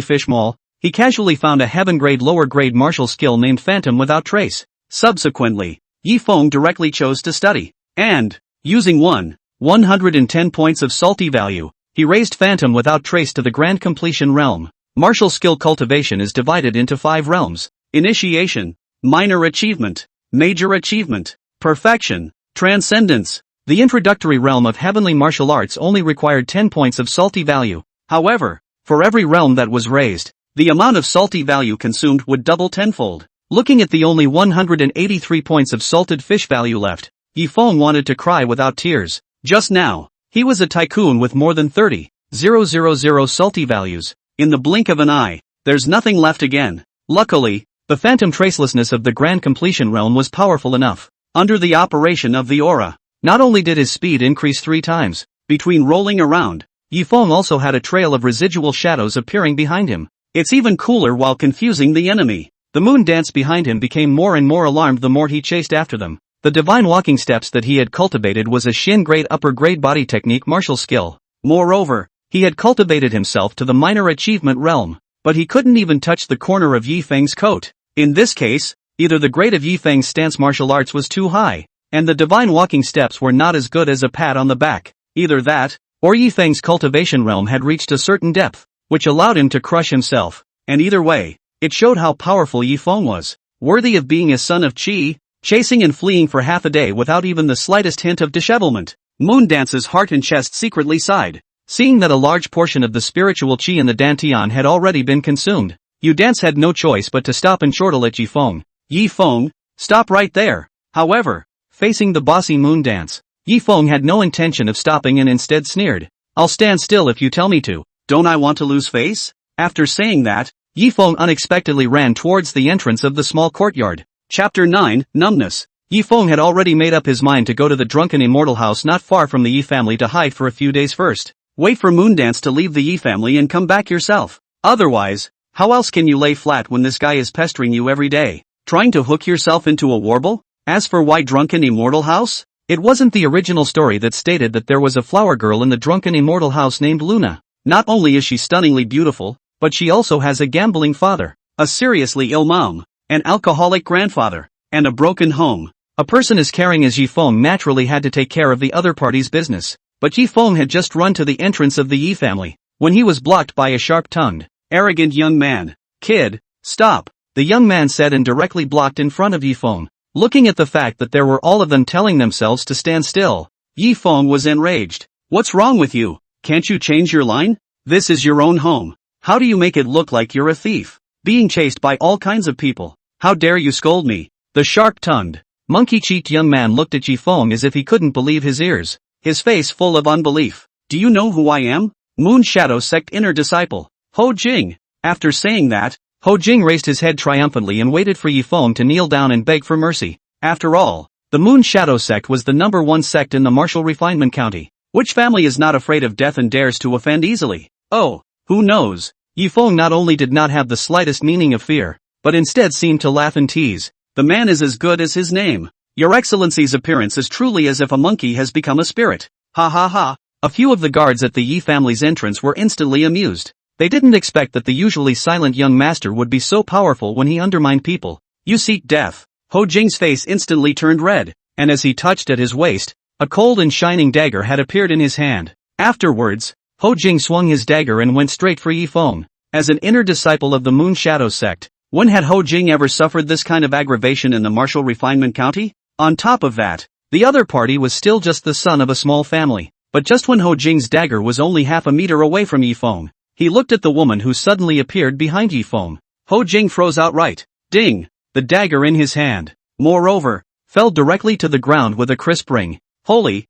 fish mall, he casually found a heaven-grade lower-grade martial skill named Phantom without trace. Subsequently, Yifeng directly chose to study, and, using 110 points of salty value, he raised Phantom without trace to the grand completion realm. Martial skill cultivation is divided into 5 realms: initiation, minor achievement, major achievement, perfection, transcendence. The introductory realm of heavenly martial arts only required 10 points of salty value. However, for every realm that was raised, the amount of salty value consumed would double tenfold. Looking at the only 183 points of salted fish value left, Yifeng wanted to cry without tears. Just now, he was a tycoon with more than 30,000 salty values. In the blink of an eye, there's nothing left again. Luckily, the phantom tracelessness of the grand completion realm was powerful enough. Under the operation of the aura, not only did his speed increase 3 times, between rolling around, Yifeng also had a trail of residual shadows appearing behind him. It's even cooler while confusing the enemy. The moon dance behind him became more and more alarmed the more he chased after them. The divine walking steps that he had cultivated was a Shin grade upper grade body technique martial skill. Moreover, he had cultivated himself to the minor achievement realm, but he couldn't even touch the corner of Yifeng's coat. In this case, either the grade of Yifeng's stance martial arts was too high, and the divine walking steps were not as good as a pat on the back. Either that, or Yifeng's cultivation realm had reached a certain depth, which allowed him to crush himself, and either way, it showed how powerful Yifeng was, worthy of being a son of Qi, chasing and fleeing for half a day without even the slightest hint of dishevelment. Moondance's heart and chest secretly sighed, seeing that a large portion of the spiritual Qi in the Dantian had already been consumed. Dance had no choice but to stop and chortle at Yifeng. Yifeng, stop right there. However, facing the bossy Moondance, Yifeng had no intention of stopping and instead sneered. I'll stand still if you tell me to. Don't I want to lose face? After saying that, Yifeng unexpectedly ran towards the entrance of the small courtyard. Chapter 9, Numbness. Yifeng had already made up his mind to go to the drunken immortal house not far from the Yi family to hide for a few days first. Wait for Moondance to leave the Yi family and come back yourself. Otherwise, how else can you lay flat when this guy is pestering you every day? Trying to hook yourself into a warble? As for why drunken immortal house? It wasn't the original story that stated that there was a flower girl in the drunken immortal house named Luna. Not only is she stunningly beautiful, but she also has a gambling father, a seriously ill mom, an alcoholic grandfather, and a broken home. A person as caring as Yifeng naturally had to take care of the other party's business. But Yifeng had just run to the entrance of the Yi family, when he was blocked by a sharp-tongued, arrogant young man. Kid, stop, the young man said and directly blocked in front of Yifeng. Looking at the fact that there were all of them telling themselves to stand still, Yifeng was enraged. What's wrong with you? Can't you change your line? This is your own home. How do you make it look like you're a thief, being chased by all kinds of people? How dare you scold me? The sharp-tongued, monkey-cheeked young man looked at Yifeng as if he couldn't believe his ears, his face full of unbelief. Do you know who I am? Moon Shadow Sect Inner Disciple, Ho Jing. After saying that, Ho Jing raised his head triumphantly and waited for Yifeng to kneel down and beg for mercy. After all, the Moon Shadow Sect was the #1 sect in the Martial Refinement County. Which family is not afraid of death and dares to offend easily? Oh, who knows? Yifeng not only did not have the slightest meaning of fear, but instead seemed to laugh and tease. The man is as good as his name. Your Excellency's appearance is truly as if a monkey has become a spirit. Ha ha ha. A few of the guards at the Yi family's entrance were instantly amused. They didn't expect that the usually silent young master would be so powerful when he undermined people. You seek death. Ho Jing's face instantly turned red, and as he touched at his waist, a cold and shining dagger had appeared in his hand. Afterwards, Ho Jing swung his dagger and went straight for Yifeng. As an inner disciple of the Moon Shadow Sect, when had Ho Jing ever suffered this kind of aggravation in the Martial Refinement County? On top of that, the other party was still just the son of a small family. But just when Ho Jing's dagger was only half a meter away from Yifeng, he looked at the woman who suddenly appeared behind Yifeng. Ho Jing froze outright. Ding! The dagger in his hand, moreover, fell directly to the ground with a crisp ring. Holy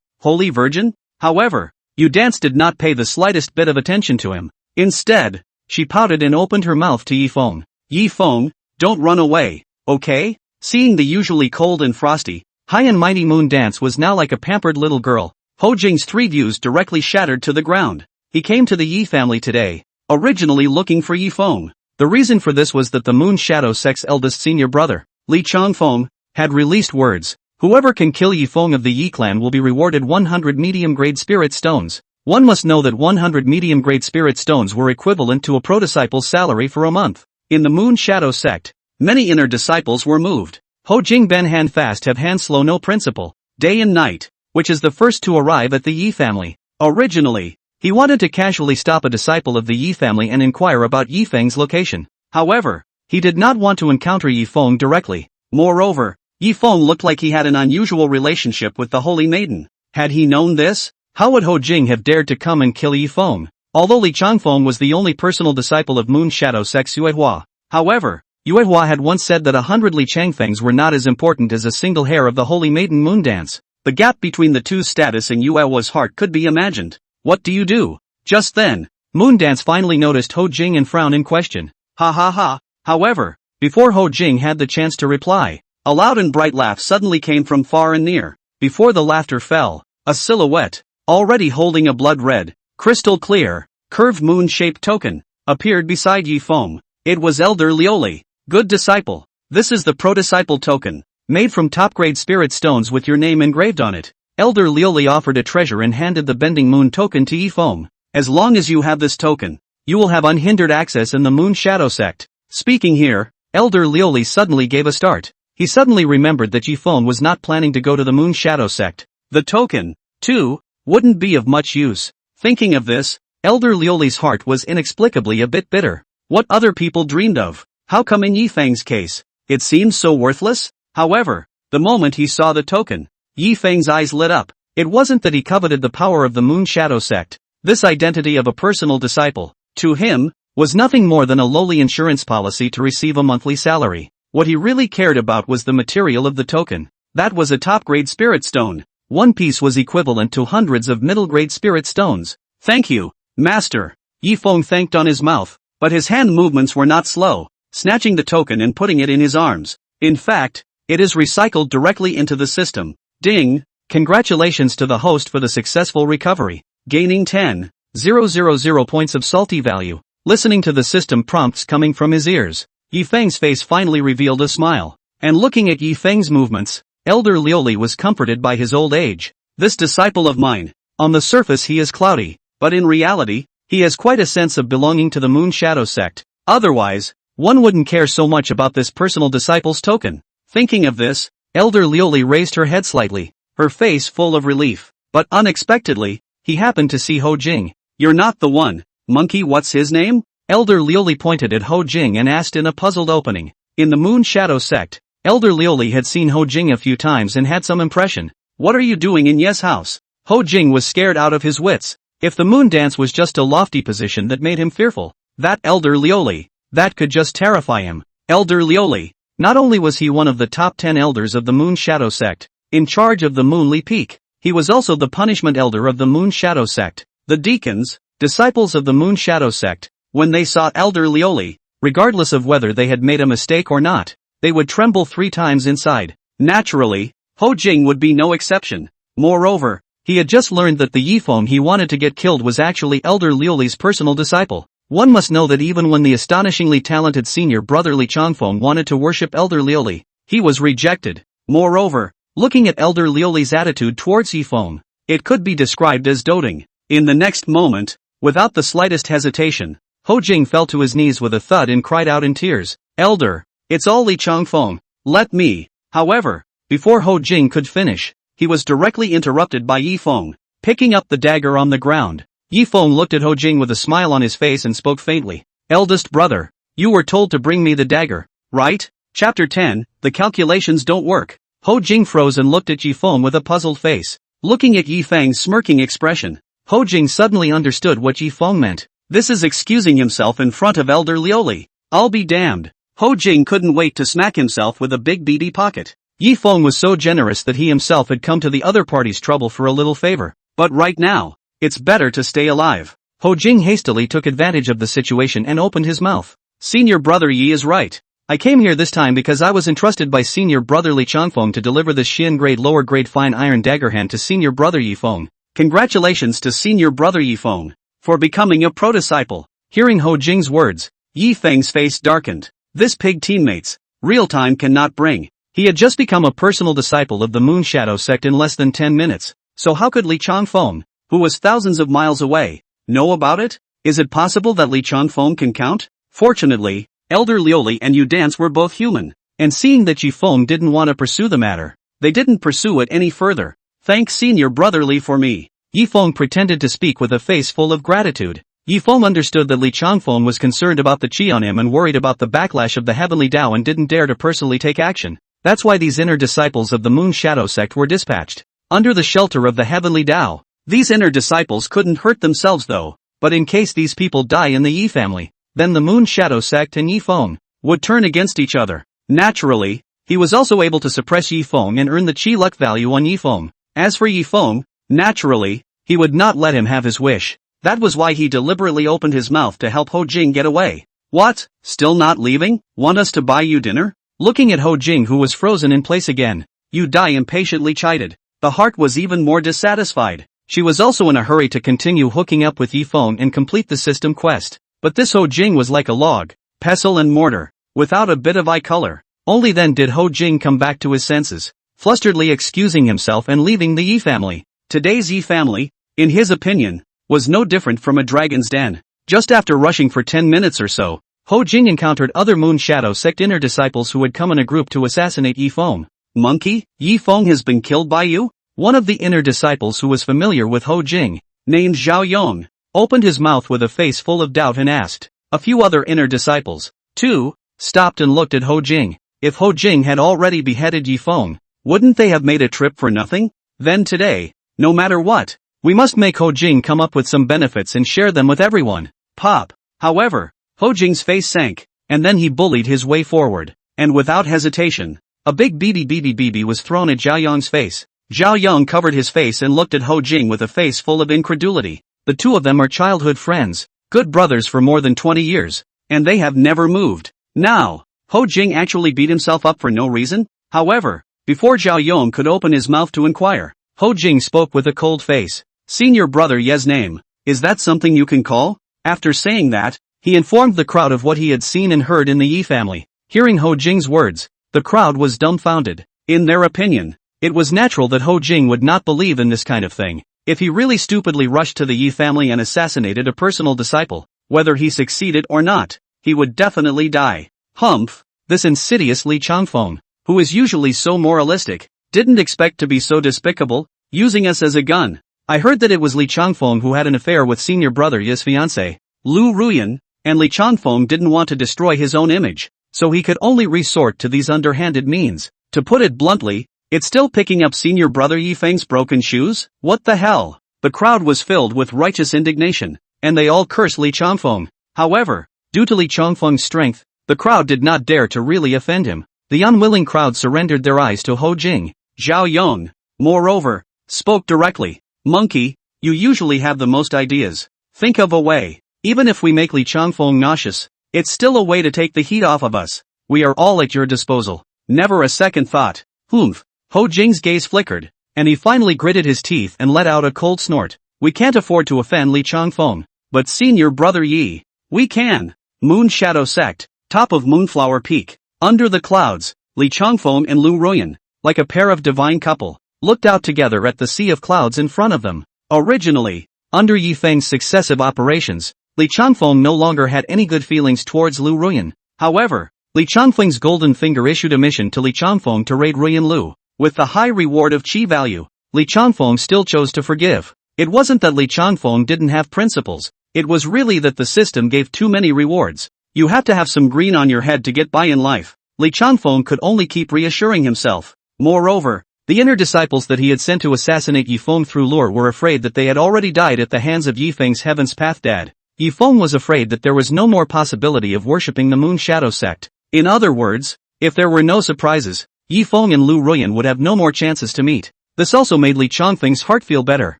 Virgin? However, Dance did not pay the slightest bit of attention to him. Instead, she pouted and opened her mouth to Yifeng. Yifeng, don't run away, okay? Seeing the usually cold and frosty, high and mighty Moon Dance was now like a pampered little girl. Ho Jing's 3 views directly shattered to the ground. He came to the Yi family today, originally looking for Yifeng. The reason for this was that the Moon Shadow Sect's eldest senior brother, Li Changfeng, had released words. Whoever can kill Yifeng of the Yi clan will be rewarded 100 medium-grade spirit stones. One must know that 100 medium-grade spirit stones were equivalent to a prodisciple's salary for a month. In the Moon Shadow Sect, many inner disciples were moved. Ho Jing Ben hand fast have hand slow no principle, day and night, which is the first to arrive at the Yi family. Originally, He wanted to casually stop a disciple of the Yi family and inquire about Yi Feng's location. However, he did not want to encounter Yi Feng directly. Moreover, Yi Feng looked like he had an unusual relationship with the Holy Maiden. Had he known this, how would Ho Jing have dared to come and kill Yi Feng? Although Li Changfeng was the only personal disciple of Moon Shadow Sect's Yuehua. However, Yuehua had once said that 100 Li Changfengs were not as important as a single hair of the Holy Maiden moon dance. The gap between the two's status and Yuehua's heart could be imagined. What do you do? Just then, Moondance finally noticed Ho Jing and frowned in question. Ha ha ha. However, before Ho Jing had the chance to reply, a loud and bright laugh suddenly came from far and near. Before the laughter fell, a silhouette, already holding a blood-red, crystal clear, curved moon-shaped token, appeared beside Yi Feng. It was Elder Lioli. Good disciple. This is the pro-disciple token, made from top-grade spirit stones with your name engraved on it. Elder Lioli offered a treasure and handed the bending moon token to Yi Feng. As long as you have this token, you will have unhindered access in the Moon Shadow Sect. Speaking here, Elder Lioli suddenly gave a start. He suddenly remembered that Yi Feng was not planning to go to the Moon Shadow Sect. The token, too, wouldn't be of much use. Thinking of this, Elder Lioli's heart was inexplicably a bit bitter. What other people dreamed of? How come in Yi Feng's case, it seemed so worthless? However, the moment he saw the token, Yi Feng's eyes lit up. It wasn't that he coveted the power of the Moon Shadow Sect. This identity of a personal disciple, to him, was nothing more than a lowly insurance policy to receive a monthly salary. What he really cared about was the material of the token. That was a top-grade spirit stone. One piece was equivalent to hundreds of middle-grade spirit stones. Thank you, Master. Yi Feng thanked on his mouth, but his hand movements were not slow, snatching the token and putting it in his arms. In fact, it is recycled directly into the system. Ding! Congratulations to the host for the successful recovery, gaining 10,000 points of salty value. Listening to the system prompts coming from his ears, Yi Feng's face finally revealed a smile. And looking at Yi Feng's movements, Elder Lioli was comforted by his old age. This disciple of mine, on the surface he is cloudy, but in reality, he has quite a sense of belonging to the Moon Shadow Sect. Otherwise, one wouldn't care so much about this personal disciple's token. Thinking of this, Elder Lioli raised her head slightly, her face full of relief. But unexpectedly, he happened to see Ho Jing. You're not the one, monkey, what's his name? Elder Lioli pointed at Ho Jing and asked in a puzzled opening. In the Moon Shadow Sect, Elder Lioli had seen Ho Jing a few times and had some impression. What are you doing in Ye's house? Ho Jing was scared out of his wits. If the moon dance was just a lofty position that made him fearful, that Elder Lioli, that could just terrify him. Elder Lioli, not only was he one of the top 10 elders of the Moon Shadow Sect, in charge of the Moonly Peak, he was also the punishment elder of the Moon Shadow Sect. The deacons, disciples of the Moon Shadow Sect, when they saw Elder Lioli, regardless of whether they had made a mistake or not, they would tremble 3 times inside. Naturally, Ho Jing would be no exception. Moreover, he had just learned that the Yi Feng he wanted to get killed was actually Elder Lioli's personal disciple. One must know that even when the astonishingly talented senior brother Li Changfeng wanted to worship Elder Lioli, he was rejected. Moreover, looking at Elder Lioli's attitude towards Yi Feng, it could be described as doting. In the next moment, without the slightest hesitation, Ho Jing fell to his knees with a thud and cried out in tears, "Elder, it's all Li Changfeng, let me." However, before Ho Jing could finish, he was directly interrupted by Yi Feng, picking up the dagger on the ground. Yi Feng looked at Ho Jing with a smile on his face and spoke faintly. "Eldest brother, you were told to bring me the dagger, right?" Chapter 10, The Calculations Don't Work. Ho Jing froze and looked at Yi Feng with a puzzled face. Looking at Yi Feng's smirking expression, Ho Jing suddenly understood what Yi Feng meant. This is excusing himself in front of Elder Lioli. I'll be damned. Ho Jing couldn't wait to smack himself with a big beady pocket. Yi Feng was so generous that he himself had come to the other party's trouble for a little favor. But right now, it's better to stay alive. Ho Jing hastily took advantage of the situation and opened his mouth. Senior brother Yi is right. I came here this time because I was entrusted by senior brother Li Changfeng to deliver the Xian grade lower grade fine iron dagger hand to senior brother Yi Feng. Congratulations to senior brother Yi Feng for becoming a pro-disciple. Hearing Ho Jing's words, Yi Feng's face darkened. This pig teammates, real time cannot bring. He had just become a personal disciple of the Moon Shadow Sect in less than 10 minutes. So how could Li Changfeng, who was thousands of miles away, know about it? Is it possible that Li Changfeng can count? Fortunately, Elder Lioli and Yu Dance were both human, and seeing that Yi Feng didn't want to pursue the matter, they didn't pursue it any further. Thank senior brother Li for me. Yifeng pretended to speak with a face full of gratitude. Yifeng understood that Li Changfeng was concerned about the chi on him and worried about the backlash of the heavenly Tao and didn't dare to personally take action. That's why these inner disciples of the Moon Shadow sect were dispatched. Under the shelter of the heavenly Tao. These inner disciples couldn't hurt themselves though, but in case these people die in the Yi family, then the Moon Shadow sect and Yifeng would turn against each other. Naturally, he was also able to suppress Yifeng and earn the chi luck value on Yifeng. As for Yifeng, naturally, he would not let him have his wish. That was why he deliberately opened his mouth to help Ho Jing get away. What? Still not leaving? Want us to buy you dinner? Looking at Ho Jing, who was frozen in place again, Yu Dai impatiently chided. The heart was even more dissatisfied. She was also in a hurry to continue hooking up with Yifeng and complete the system quest. But this Ho Jing was like a log, pestle and mortar, without a bit of eye color. Only then did Ho Jing come back to his senses, flusteredly excusing himself and leaving the Yi family. Today's Yi family, in his opinion, was no different from a dragon's den. Just after rushing for 10 minutes or so, Ho Jing encountered other Moon Shadow sect inner disciples who had come in a group to assassinate Yifeng. Monkey, Yifeng has been killed by you? One of the inner disciples who was familiar with Ho Jing, named Zhao Yong, opened his mouth with a face full of doubt and asked. A few other inner disciples, too, stopped and looked at Ho Jing. If Ho Jing had already beheaded Yifeng, wouldn't they have made a trip for nothing? Then today, no matter what, we must make Ho Jing come up with some benefits and share them with everyone. Pop. However, Ho Jing's face sank, and then he bullied his way forward, and without hesitation, a big BB was thrown at Zhao Yong's face. Zhao Yong covered his face and looked at Ho Jing with a face full of incredulity. The two of them are childhood friends, good brothers for more than 20 years, and they have never moved. Now, Ho Jing actually beat himself up for no reason? However, before Zhao Yong could open his mouth to inquire, Ho Jing spoke with a cold face. Senior brother Ye's name, is that something you can call? After saying that, he informed the crowd of what he had seen and heard in the Yi family. Hearing Ho Jing's words, the crowd was dumbfounded. In their opinion, it was natural that Ho Jing would not believe in this kind of thing. If he really stupidly rushed to the Yi family and assassinated a personal disciple, whether he succeeded or not, he would definitely die. Humph, this insidious Li Changfeng, who is usually so moralistic, didn't expect to be so despicable, using us as a gun. I heard that it was Li Changfeng who had an affair with senior brother Ye's fiancée, Lu Ruyan, and Li Changfeng didn't want to destroy his own image, so he could only resort to these underhanded means. To put it bluntly, it's still picking up senior brother Yifeng's broken shoes? What the hell? The crowd was filled with righteous indignation, and they all cursed Li Changfeng. However, due to Li Changfeng's strength, the crowd did not dare to really offend him. The unwilling crowd surrendered their eyes to Ho Jing. Zhao Yong, moreover, spoke directly. Monkey, you usually have the most ideas. Think of a way. Even if we make Li Changfeng nauseous, it's still a way to take the heat off of us. We are all at your disposal. Never a second thought. Humph. Ho Jing's gaze flickered, and he finally gritted his teeth and let out a cold snort. We can't afford to offend Li Changfeng, but senior brother Yi, we can. Moon Shadow Sect, top of Moonflower Peak. Under the clouds, Li Changfeng and Lu Ruyan, like a pair of divine couple, looked out together at the sea of clouds in front of them. Originally, under Yifeng's successive operations, Li Changfeng no longer had any good feelings towards Lu Ruyan. However, Li Changfeng's golden finger issued a mission to Li Changfeng to raid Ruyan Lu. With the high reward of chi value, Li Changfeng still chose to forgive. It wasn't that Li Changfeng didn't have principles, it was really that the system gave too many rewards. You have to have some green on your head to get by in life. Li Changfeng could only keep reassuring himself. Moreover, the inner disciples that he had sent to assassinate Yifeng through lure were afraid that they had already died at the hands of Yifeng's Heaven's Path Dad. Yifeng was afraid that there was no more possibility of worshipping the Moon Shadow Sect. In other words, if there were no surprises, Yifeng and Lu Ruyan would have no more chances to meet. This also made Li Changfeng's heart feel better.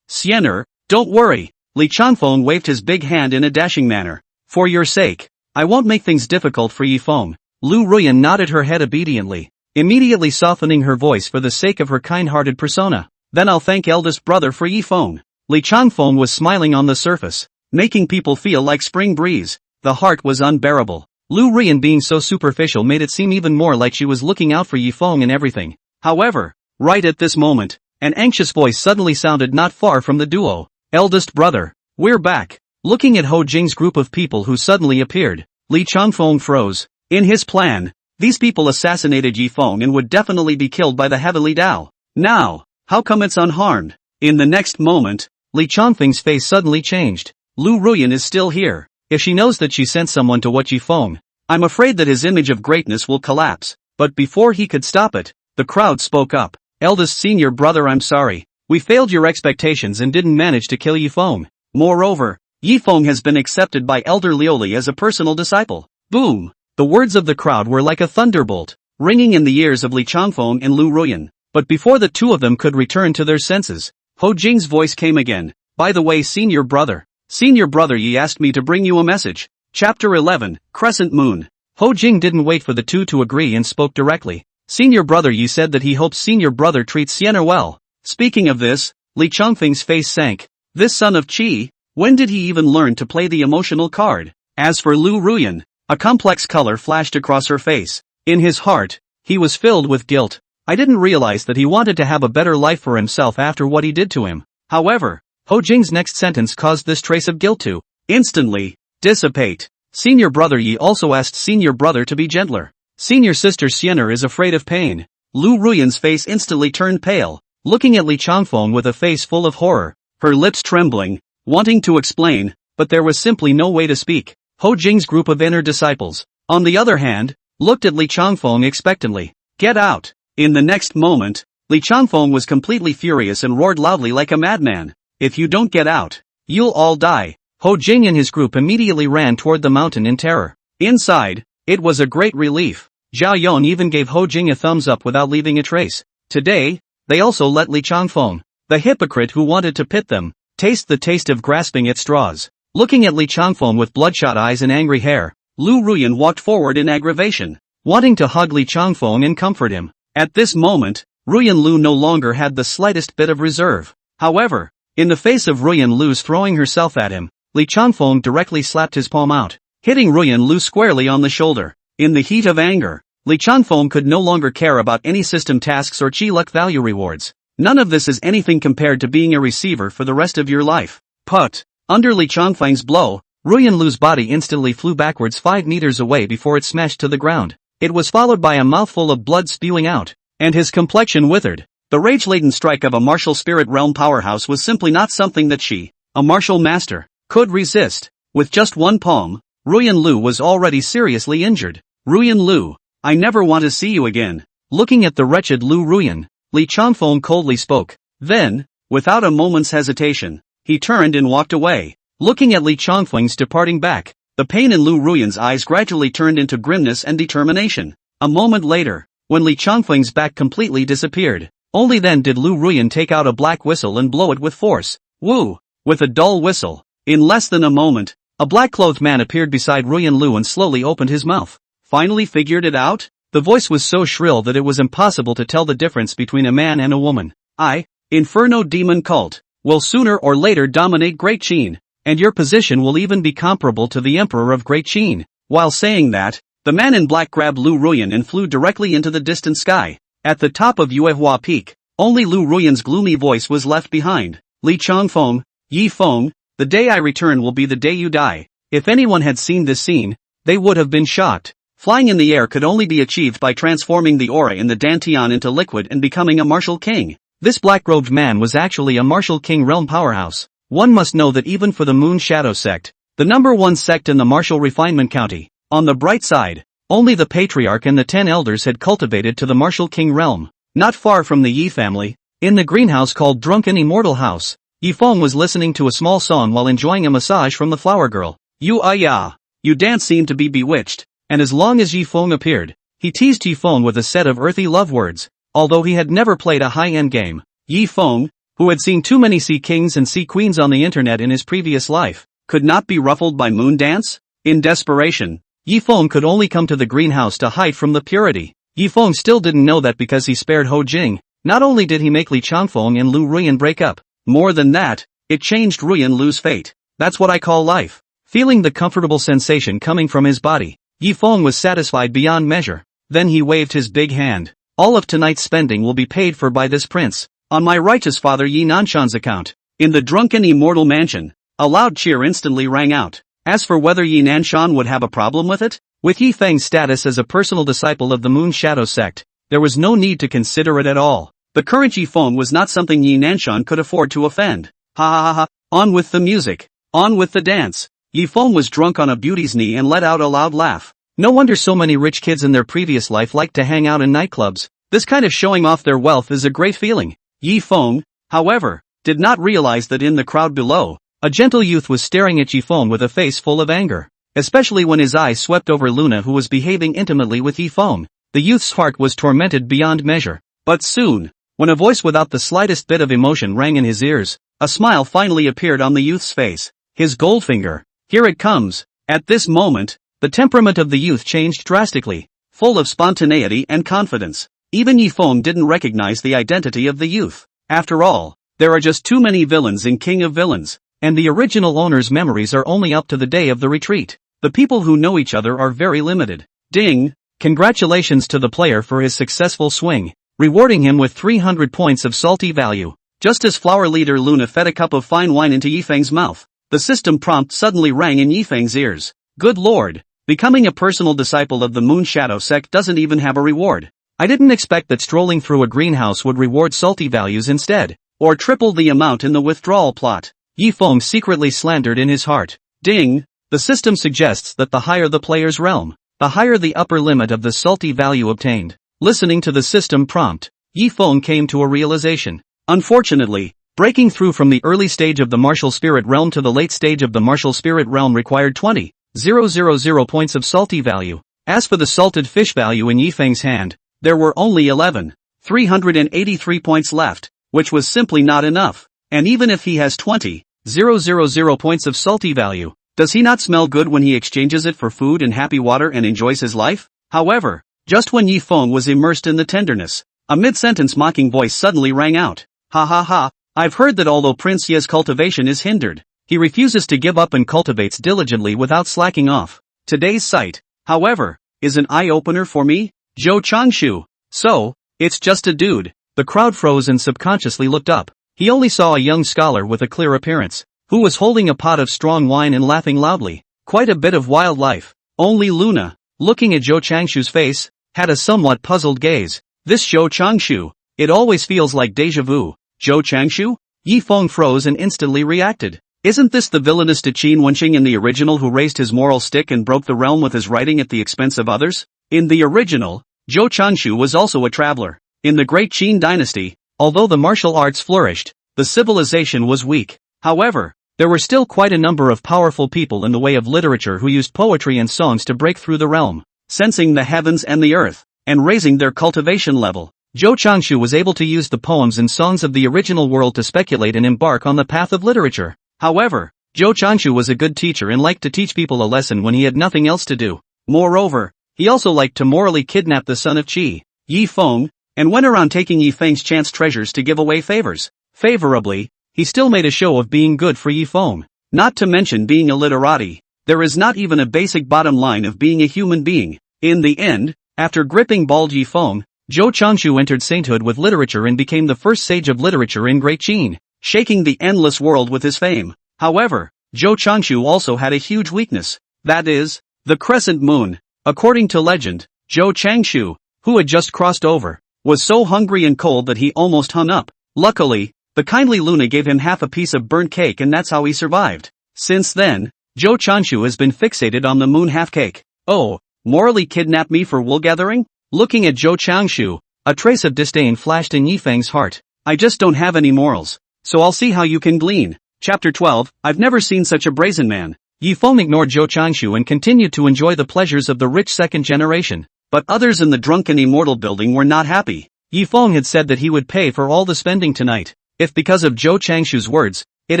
Siener, don't worry. Li Changfeng waved his big hand in a dashing manner. For your sake, I won't make things difficult for Yifeng. Lu Ruyan nodded her head obediently, immediately softening her voice for the sake of her kind-hearted persona. Then I'll thank eldest brother for Yifeng. Li Changfeng was smiling on the surface, making people feel like spring breeze. The heart was unbearable. Lu Ruyan being so superficial made it seem even more like she was looking out for Yifeng and everything. However, right at this moment, an anxious voice suddenly sounded not far from the duo. Eldest brother, we're back. Looking at Ho Jing's group of people who suddenly appeared, Li Changfeng froze. In his plan, these people assassinated Yifeng and would definitely be killed by the Heavenly Tao. Now, how come it's unharmed? In the next moment, Li Changfeng's face suddenly changed. Lu Ruyan is still here. If she knows that she sent someone to Wat Yifeng, I'm afraid that his image of greatness will collapse. But before he could stop it, the crowd spoke up. Eldest senior brother, I'm sorry. We failed your expectations and didn't manage to kill Yifeng. Moreover, Yifeng has been accepted by Elder Lioli as a personal disciple. Boom! The words of the crowd were like a thunderbolt, ringing in the ears of Li Changfeng and Lu Ruyan. But before the two of them could return to their senses, Ho Jing's voice came again. By the way, senior brother, Yi asked me to bring you a message. Chapter 11, Crescent Moon. Ho Jing didn't wait for the two to agree and spoke directly. Senior brother Yi said that he hopes senior brother treats Sienna well. Speaking of this, Li Changfeng's face sank. This son of Qi, when did he even learn to play the emotional card? As for Lu Ruyan, a complex color flashed across her face. In his heart, he was filled with guilt. I didn't realize that he wanted to have a better life for himself after what he did to him. However, Ho Jing's next sentence caused this trace of guilt to instantly dissipate. Senior brother Yi also asked senior brother to be gentler. Senior sister Sienna is afraid of pain. Lu Ruyan's face instantly turned pale, looking at Li Changfeng with a face full of horror, her lips trembling, wanting to explain, but there was simply no way to speak. Ho Jing's group of inner disciples, on the other hand, looked at Li Changfeng expectantly. Get out! In the next moment, Li Changfeng was completely furious and roared loudly like a madman. If you don't get out, you'll all die. Ho Jing and his group immediately ran toward the mountain in terror. Inside, it was a great relief. Zhao Yong even gave Ho Jing a thumbs up without leaving a trace. Today, they also let Li Changfeng, the hypocrite who wanted to pit them, taste the taste of grasping at straws. Looking at Li Changfeng with bloodshot eyes and angry hair, Lu Ruyan walked forward in aggravation, wanting to hug Li Changfeng and comfort him. At this moment, Ruyan Lu no longer had the slightest bit of reserve. However, in the face of Ruyan Lu's throwing herself at him, Li Changfeng directly slapped his palm out, hitting Ruyan Lu squarely on the shoulder. In the heat of anger, Li Changfeng could no longer care about any system tasks or chi luck value rewards. None of this is anything compared to being a receiver for the rest of your life. Put. Under Li Changfeng's blow, Ruyan Lu's body instantly flew backwards 5 meters away before it smashed to the ground. It was followed by a mouthful of blood spewing out, and his complexion withered. The rage-laden strike of a martial spirit realm powerhouse was simply not something that she, a martial master, could resist. With just one palm, Ruyan Lu was already seriously injured. Ruyan Lu, I never want to see you again. Looking at the wretched Lu Ruyan, Li Changfeng coldly spoke. Then, without a moment's hesitation, he turned and walked away. Looking at Li Changfeng's departing back, the pain in Lu Ruyan's eyes gradually turned into grimness and determination. A moment later, when Li Changfeng's back completely disappeared, only then did Lu Ruyan take out a black whistle and blow it with force. Woo! With a dull whistle. In less than a moment, a black-clothed man appeared beside Ruyan Lu and slowly opened his mouth. Finally figured it out? The voice was so shrill that it was impossible to tell the difference between a man and a woman. I, Inferno Demon Cult, will sooner or later dominate Great Qin, and your position will even be comparable to the Emperor of Great Qin. While saying that, the man in black grabbed Lu Ruyan and flew directly into the distant sky. At the top of Yuehua Peak, only Lu Ruyan's gloomy voice was left behind. Li Changfeng, Yi Feng, the day I return will be the day you die. If anyone had seen this scene, they would have been shocked. Flying in the air could only be achieved by transforming the aura in the Dantian into liquid and becoming a martial king. This black-robed man was actually a martial king realm powerhouse. One must know that even for the Moon Shadow sect, the #1 sect in the martial refinement county, on the bright side, only the patriarch and the 10 elders had cultivated to the martial king realm. Not far from the Yi family, in the greenhouse called Drunken Immortal House, Yi Feng was listening to a small song while enjoying a massage from the flower girl. You dance seemed to be bewitched, and as long as Yi Feng appeared, he teased Yi Feng with a set of earthy love words. Although he had never played a high-end game, Yi Feng, who had seen too many sea kings and sea queens on the internet in his previous life, could not be ruffled by moon dance? In desperation, Yi Feng could only come to the greenhouse to hide from the purity. Yi Feng still didn't know that because he spared Ho Jing, not only did he make Li Changfeng and Lu Ruyan break up, more than that, it changed Ruyan Lu's fate. That's what I call life. Feeling the comfortable sensation coming from his body, Yi Feng was satisfied beyond measure. Then he waved his big hand. All of tonight's spending will be paid for by this prince, on my righteous father Yi Nanshan's account. In the drunken immortal mansion, a loud cheer instantly rang out. As for whether Yi Nanshan would have a problem with it, with Yi Feng's status as a personal disciple of the Moon Shadow sect, there was no need to consider it at all. The current Yi Feng was not something Yi Nanshan could afford to offend. Ha ha ha ha, on with the music, on with the dance. Yifeng was drunk on a beauty's knee and let out a loud laugh. No wonder so many rich kids in their previous life liked to hang out in nightclubs. This kind of showing off their wealth is a great feeling. Yifeng, however, did not realize that in the crowd below, a gentle youth was staring at Yifeng with a face full of anger. Especially when his eyes swept over Luna, who was behaving intimately with Yifeng. The youth's heart was tormented beyond measure. But soon, when a voice without the slightest bit of emotion rang in his ears, a smile finally appeared on the youth's face. His Goldfinger. Here it comes. At this moment, the temperament of the youth changed drastically, full of spontaneity and confidence. Even Yifeng didn't recognize the identity of the youth. After all, there are just too many villains in King of Villains, and the original owner's memories are only up to the day of the retreat. The people who know each other are very limited. Ding! Congratulations to the player for his successful swing, rewarding him with 300 points of salty value. Just as flower leader Luna fed a cup of fine wine into Yifeng's mouth, the system prompt suddenly rang in Yifeng's ears. Good lord! Becoming a personal disciple of the Moon Shadow sect doesn't even have a reward. I didn't expect that strolling through a greenhouse would reward salty values instead, or triple the amount in the withdrawal plot. Yifeng secretly slandered in his heart. Ding! The system suggests that the higher the player's realm, the higher the upper limit of the salty value obtained. Listening to the system prompt, Yifeng came to a realization. Unfortunately, breaking through from the early stage of the martial spirit realm to the late stage of the martial spirit realm required 20,000 points of salty value. As for the salted fish value in Yifeng's hand, there were only 11,383 points left, which was simply not enough. And even if he has 20,000 points of salty value, does he not smell good when he exchanges it for food and happy water and enjoys his life? However, just when Yifeng was immersed in the tenderness, a mid-sentence mocking voice suddenly rang out. Ha ha ha, I've heard that although Prince Ye's cultivation is hindered, he refuses to give up and cultivates diligently without slacking off. Today's sight, however, is an eye-opener for me, Zhou Changshu. So, it's just a dude. The crowd froze and subconsciously looked up. He only saw a young scholar with a clear appearance, who was holding a pot of strong wine and laughing loudly. Quite a bit of wildlife. Only Luna, looking at Zhou Changshu's face, had a somewhat puzzled gaze. This Zhou Changshu, it always feels like deja vu. Zhou Changshu? Yifeng froze and instantly reacted. Isn't this the villainous Qin Wenqing in the original who raised his moral stick and broke the realm with his writing at the expense of others? In the original, Zhou Changshu was also a traveler. In the Great Qin dynasty, although the martial arts flourished, the civilization was weak. However, there were still quite a number of powerful people in the way of literature who used poetry and songs to break through the realm, sensing the heavens and the earth, and raising their cultivation level. Zhou Changshu was able to use the poems and songs of the original world to speculate and embark on the path of literature. However, Zhou Changshu was a good teacher and liked to teach people a lesson when he had nothing else to do. Moreover, he also liked to morally kidnap the son of Qi, Yifeng, and went around taking Yifeng's chance treasures to give away favors. Favorably, he still made a show of being good for Yifeng. Not to mention being a literati. There is not even a basic bottom line of being a human being. In the end, after gripping bald Yifeng, Zhou Changshu entered sainthood with literature and became the first sage of literature in Great Qin, shaking the endless world with his fame. However, Zhou Changshu also had a huge weakness. That is, the crescent moon. According to legend, Zhou Changshu, who had just crossed over, was so hungry and cold that he almost hung up. Luckily, the kindly Luna gave him half a piece of burnt cake and that's how he survived. Since then, Zhou Changshu has been fixated on the moon half cake. Oh, morally kidnap me for wool gathering? Looking at Zhou Changshu, a trace of disdain flashed in Yifeng's heart. I just don't have any morals, so I'll see how you can glean. Chapter 12, I've never seen such a brazen man. Yifeng ignored Zhou Changshu and continued to enjoy the pleasures of the rich second generation. But others in the drunken immortal building were not happy. Yifeng had said that he would pay for all the spending tonight. If because of Zhou Changshu's words, it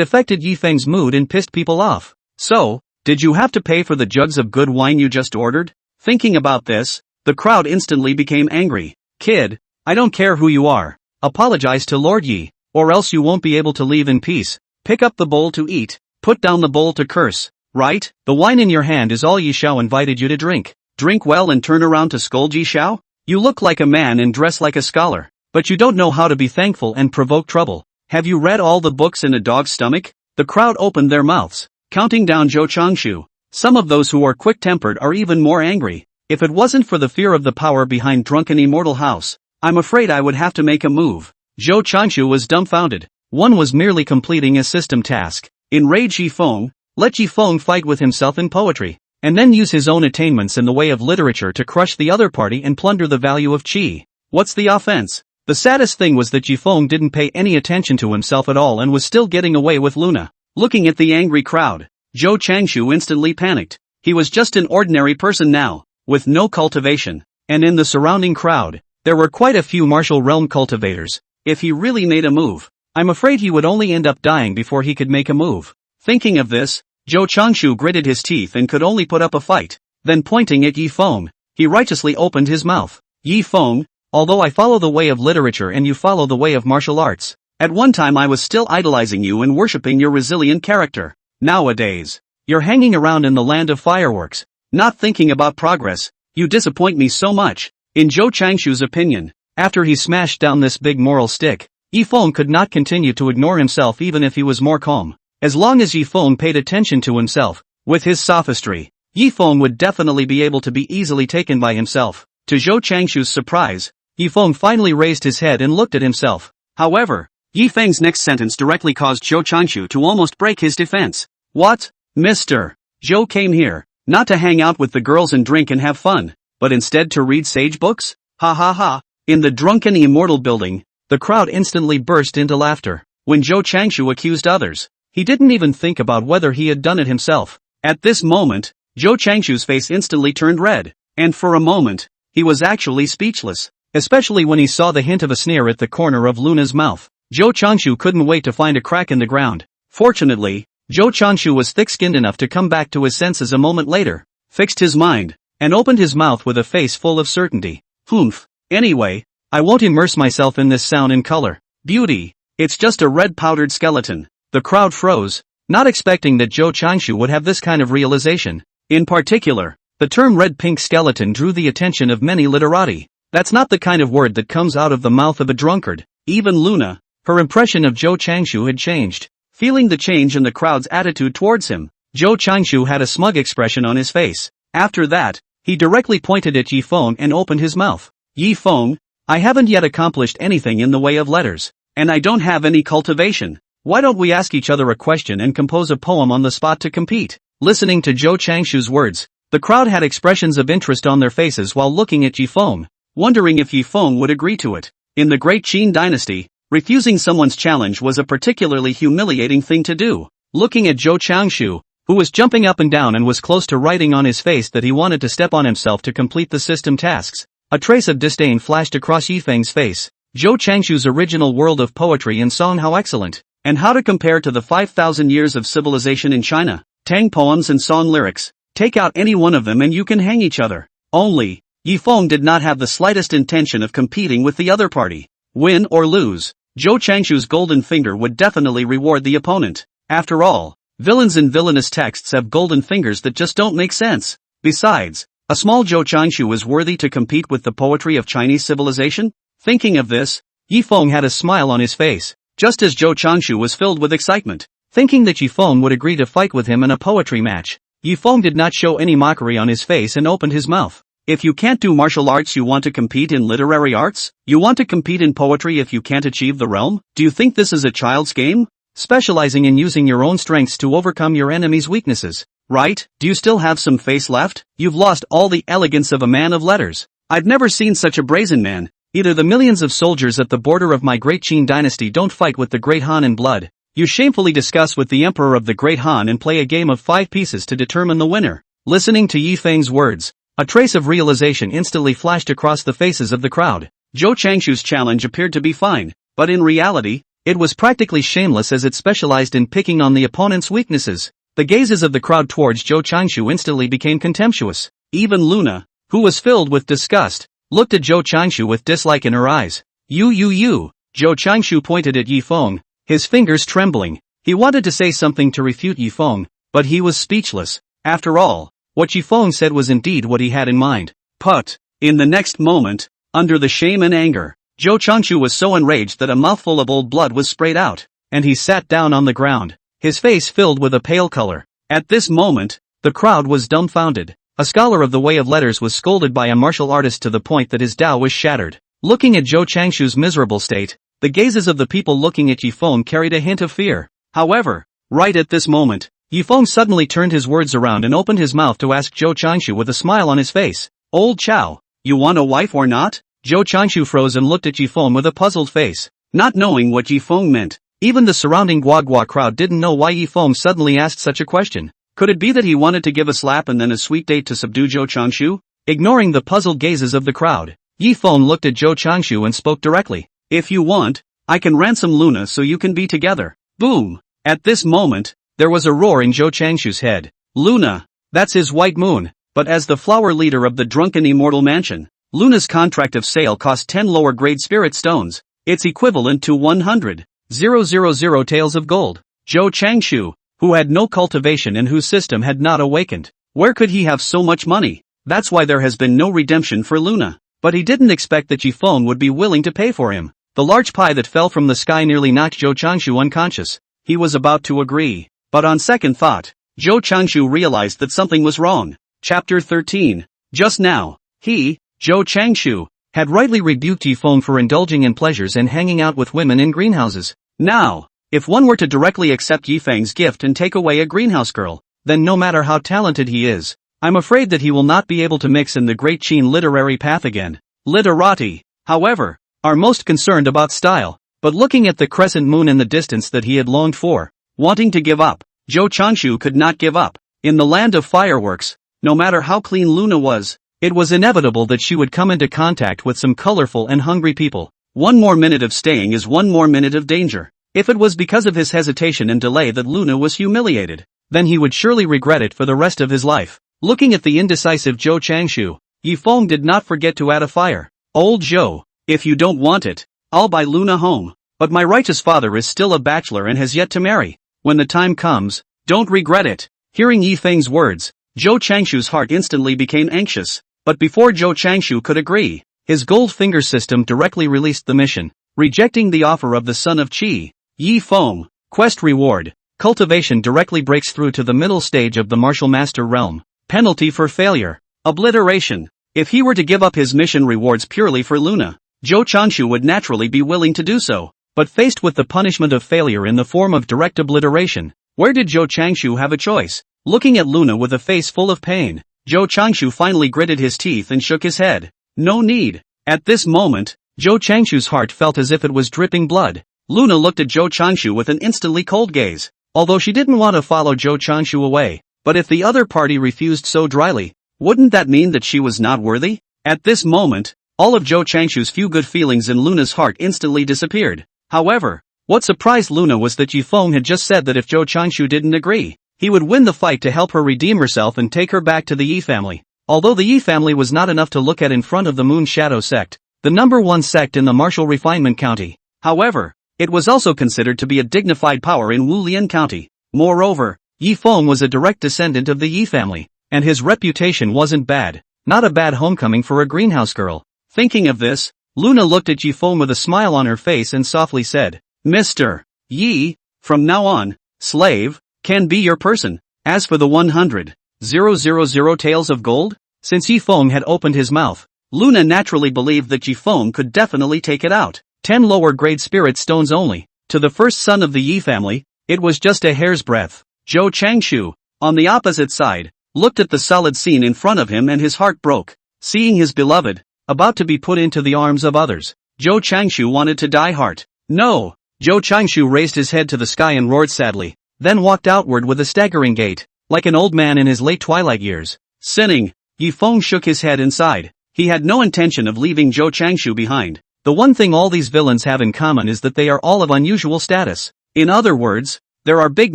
affected Yifeng's mood and pissed people off. So, did you have to pay for the jugs of good wine you just ordered? Thinking about this, the crowd instantly became angry. Kid, I don't care who you are. Apologize to Lord Yi, or else you won't be able to leave in peace. Pick up the bowl to eat, put down the bowl to curse. Right? The wine in your hand is all Yi Xiao invited you to drink. Drink well and turn around to scold Yi Xiao? You look like a man and dress like a scholar, but you don't know how to be thankful and provoke trouble. Have you read all the books in a dog's stomach? The crowd opened their mouths, counting down Zhou Changshu. Some of those who are quick-tempered are even more angry. If it wasn't for the fear of the power behind drunken immortal house, I'm afraid I would have to make a move. Zhou Changshu was dumbfounded. one was merely completing a system task. Enraged Yifeng, let Yifeng fight with himself in poetry, and then use his own attainments in the way of literature to crush the other party and plunder the value of qi. What's the offense? The saddest thing was that Yifeng didn't pay any attention to himself at all and was still getting away with Luna. Looking at the angry crowd, Zhou Changshu instantly panicked. He was just an ordinary person now, with no cultivation, and in the surrounding crowd, there were quite a few martial realm cultivators. If he really made a move, I'm afraid he would only end up dying before he could make a move. Thinking of this, Zhou Changshu gritted his teeth and could only put up a fight. Then pointing at Yifeng, he righteously opened his mouth. Yifeng, although I follow the way of literature and you follow the way of martial arts, at one time I was still idolizing you and worshipping your resilient character. Nowadays, you're hanging around in the land of fireworks, not thinking about progress. You disappoint me so much. In Zhou Changshu's opinion, after he smashed down this big moral stick, Yifeng could not continue to ignore himself even if he was more calm. As long as Yifeng paid attention to himself, with his sophistry, Yifeng would definitely be able to be easily taken by himself. To Zhou Changshu's surprise, Yifeng finally raised his head and looked at himself. However, Yifeng's next sentence directly caused Zhou Changshu to almost break his defense. What? Mr. Zhou came here, not to hang out with the girls and drink and have fun, but instead to read sage books? Ha ha ha. In the drunken immortal building, the crowd instantly burst into laughter. When Zhou Changshu accused others, he didn't even think about whether he had done it himself. At this moment, Zhou Changshu's face instantly turned red, and for a moment, he was actually speechless, especially when he saw the hint of a sneer at the corner of Luna's mouth. Zhou Changshu couldn't wait to find a crack in the ground. Fortunately, Zhou Changshu was thick-skinned enough to come back to his senses a moment later, fixed his mind, and opened his mouth with a face full of certainty. Humph. Anyway, I won't immerse myself in this sound and color. Beauty. It's just a red powdered skeleton. The crowd froze, not expecting that Zhou Changshu would have this kind of realization. In particular, the term red-pink skeleton drew the attention of many literati. That's not the kind of word that comes out of the mouth of a drunkard. Even Luna, her impression of Zhou Changshu had changed. Feeling the change in the crowd's attitude towards him, Zhou Changshu had a smug expression on his face. After that, he directly pointed at Yifeng and opened his mouth. Yifeng, I haven't yet accomplished anything in the way of letters, and I don't have any cultivation. Why don't we ask each other a question and compose a poem on the spot to compete? Listening to Zhou Changshu's words, the crowd had expressions of interest on their faces while looking at Yifeng, wondering if Yifeng would agree to it. In the Great Qin dynasty, refusing someone's challenge was a particularly humiliating thing to do. Looking at Zhou Changshu, who was jumping up and down and was close to writing on his face that he wanted to step on himself to complete the system tasks, a trace of disdain flashed across Yifeng's face. Zhou Changshu's original world of poetry and song, how excellent, and how to compare to the 5,000 years of civilization in China. Tang poems and song lyrics, take out any one of them and you can hang each other. Only, Yifeng did not have the slightest intention of competing with the other party. Win or lose, Zhou Changshu's golden finger would definitely reward the opponent. After all, villains in villainous texts have golden fingers that just don't make sense. Besides, a small Zhou Changshu is worthy to compete with the poetry of Chinese civilization? Thinking of this, Yifeng had a smile on his face, just as Zhou Changshu was filled with excitement. Thinking that Yifeng would agree to fight with him in a poetry match, Yifeng did not show any mockery on his face and opened his mouth. If you can't do martial arts, you want to compete in literary arts? You want to compete in poetry if you can't achieve the realm? Do you think this is a child's game? Specializing in using your own strengths to overcome your enemy's weaknesses, right? Do you still have some face left? You've lost all the elegance of a man of letters. I've never seen such a brazen man. Either the millions of soldiers at the border of my Great Qin dynasty don't fight with the Great Han in blood. You shamefully discuss with the Emperor of the Great Han and play a game of 5 pieces to determine the winner. Listening to Yifeng's words, a trace of realization instantly flashed across the faces of the crowd. Zhou Changshu's challenge appeared to be fine, but in reality, it was practically shameless as it specialized in picking on the opponent's weaknesses. The gazes of the crowd towards Zhou Changshu instantly became contemptuous. Even Luna, who was filled with disgust, looked at Zhou Changshu with dislike in her eyes. You. Zhou Changshu pointed at Yifeng, his fingers trembling. He wanted to say something to refute Yifeng, but he was speechless. After all, what Yifeng said was indeed what he had in mind. But, in the next moment, under the shame and anger, Zhou Changshu was so enraged that a mouthful of old blood was sprayed out, and he sat down on the ground, his face filled with a pale color. At this moment, the crowd was dumbfounded. A scholar of the way of letters was scolded by a martial artist to the point that his Tao was shattered. Looking at Zhou Changshu's miserable state, The gazes of the people looking at Yifeng carried a hint of fear. However, right at this moment, Yifeng suddenly turned his words around and opened his mouth to ask Zhou Changshu with a smile on his face. Old Chow, you want a wife or not? Zhou Changshu froze and looked at Yifeng with a puzzled face, not knowing what Yifeng meant. Even the surrounding Guagua crowd didn't know why Yifeng suddenly asked such a question. Could it be that he wanted to give a slap and then a sweet date to subdue Zhou Changshu? Ignoring the puzzled gazes of the crowd, Yifeng looked at Zhou Changshu and spoke directly. If you want, I can ransom Luna so you can be together. Boom! At this moment, there was a roar in Zhou Changshu's head. Luna, that's his white moon, but as the flower leader of the drunken immortal mansion, Luna's contract of sale cost 10 lower grade spirit stones. It's equivalent to 100,000 taels of gold. Zhou Changshu, who had no cultivation and whose system had not awakened. Where could he have so much money? That's why there has been no redemption for Luna. But he didn't expect that Yifeng would be willing to pay for him. The large pie that fell from the sky nearly knocked Zhou Changshu unconscious. He was about to agree. But on second thought, Zhou Changshu realized that something was wrong. Chapter 13. Just now, he, Zhou Changshu, had rightly rebuked Yifeng for indulging in pleasures and hanging out with women in greenhouses. Now, if one were to directly accept Yifeng's gift and take away a greenhouse girl, then no matter how talented he is, I'm afraid that he will not be able to mix in the great Qin literary path again. Literati, however, are most concerned about style, but looking at the crescent moon in the distance that he had longed for, wanting to give up, Zhou Changshu could not give up. In the land of fireworks, no matter how clean Luna was, it was inevitable that she would come into contact with some colorful and hungry people. One more minute of staying is one more minute of danger. If it was because of his hesitation and delay that Luna was humiliated, then he would surely regret it for the rest of his life. Looking at the indecisive Zhou Changshu, Yifeng did not forget to add a fire. Old Zhou, if you don't want it, I'll buy Luna home. But my righteous father is still a bachelor and has yet to marry. When the time comes, don't regret it. Hearing Yifeng's words, Zhou Changshu's heart instantly became anxious. But before Zhou Changshu could agree, his gold finger system directly released the mission, rejecting the offer of the son of Qi. Yifeng, quest reward, cultivation directly breaks through to the middle stage of the martial master realm. Penalty for failure, obliteration. If he were to give up his mission rewards purely for Luna, Zhou Changshu would naturally be willing to do so. But faced with the punishment of failure in the form of direct obliteration, where did Zhou Changshu have a choice? Looking at Luna with a face full of pain, Zhou Changshu finally gritted his teeth and shook his head. No need. At this moment, Zhou Changshu's heart felt as if it was dripping blood. Luna looked at Zhou Changshu with an instantly cold gaze. Although she didn't want to follow Zhou Changshu away, but if the other party refused so dryly, wouldn't that mean that she was not worthy? At this moment, all of Zhou Changshu's few good feelings in Luna's heart instantly disappeared. However, what surprised Luna was that Yifeng had just said that if Zhou Changshu didn't agree, he would win the fight to help her redeem herself and take her back to the Yi family. Although the Yi family was not enough to look at in front of the Moon Shadow sect, the #1 sect in the Martial Refinement County. However, it was also considered to be a dignified power in Wulian County. Moreover, Yifeng was a direct descendant of the Yi family, and his reputation wasn't bad. Not a bad homecoming for a greenhouse girl. Thinking of this, Luna looked at Yifeng with a smile on her face and softly said, Mr. Yi, from now on, slave, can be your person. As for the 100,000 taels of gold, since Yifeng had opened his mouth, Luna naturally believed that Yifeng could definitely take it out. 10 lower grade spirit stones only. To the first son of the Yi family, it was just a hair's breadth. Zhou Changshu, on the opposite side, looked at the solid scene in front of him and his heart broke. Seeing his beloved, about to be put into the arms of others, Zhou Changshu wanted to die hard. No! Zhou Changshu raised his head to the sky and roared sadly, then walked outward with a staggering gait, like an old man in his late twilight years. Sinning, Yifeng shook his head and sighed. He had no intention of leaving Zhou Changshu behind. The one thing all these villains have in common is that they are all of unusual status. In other words, there are big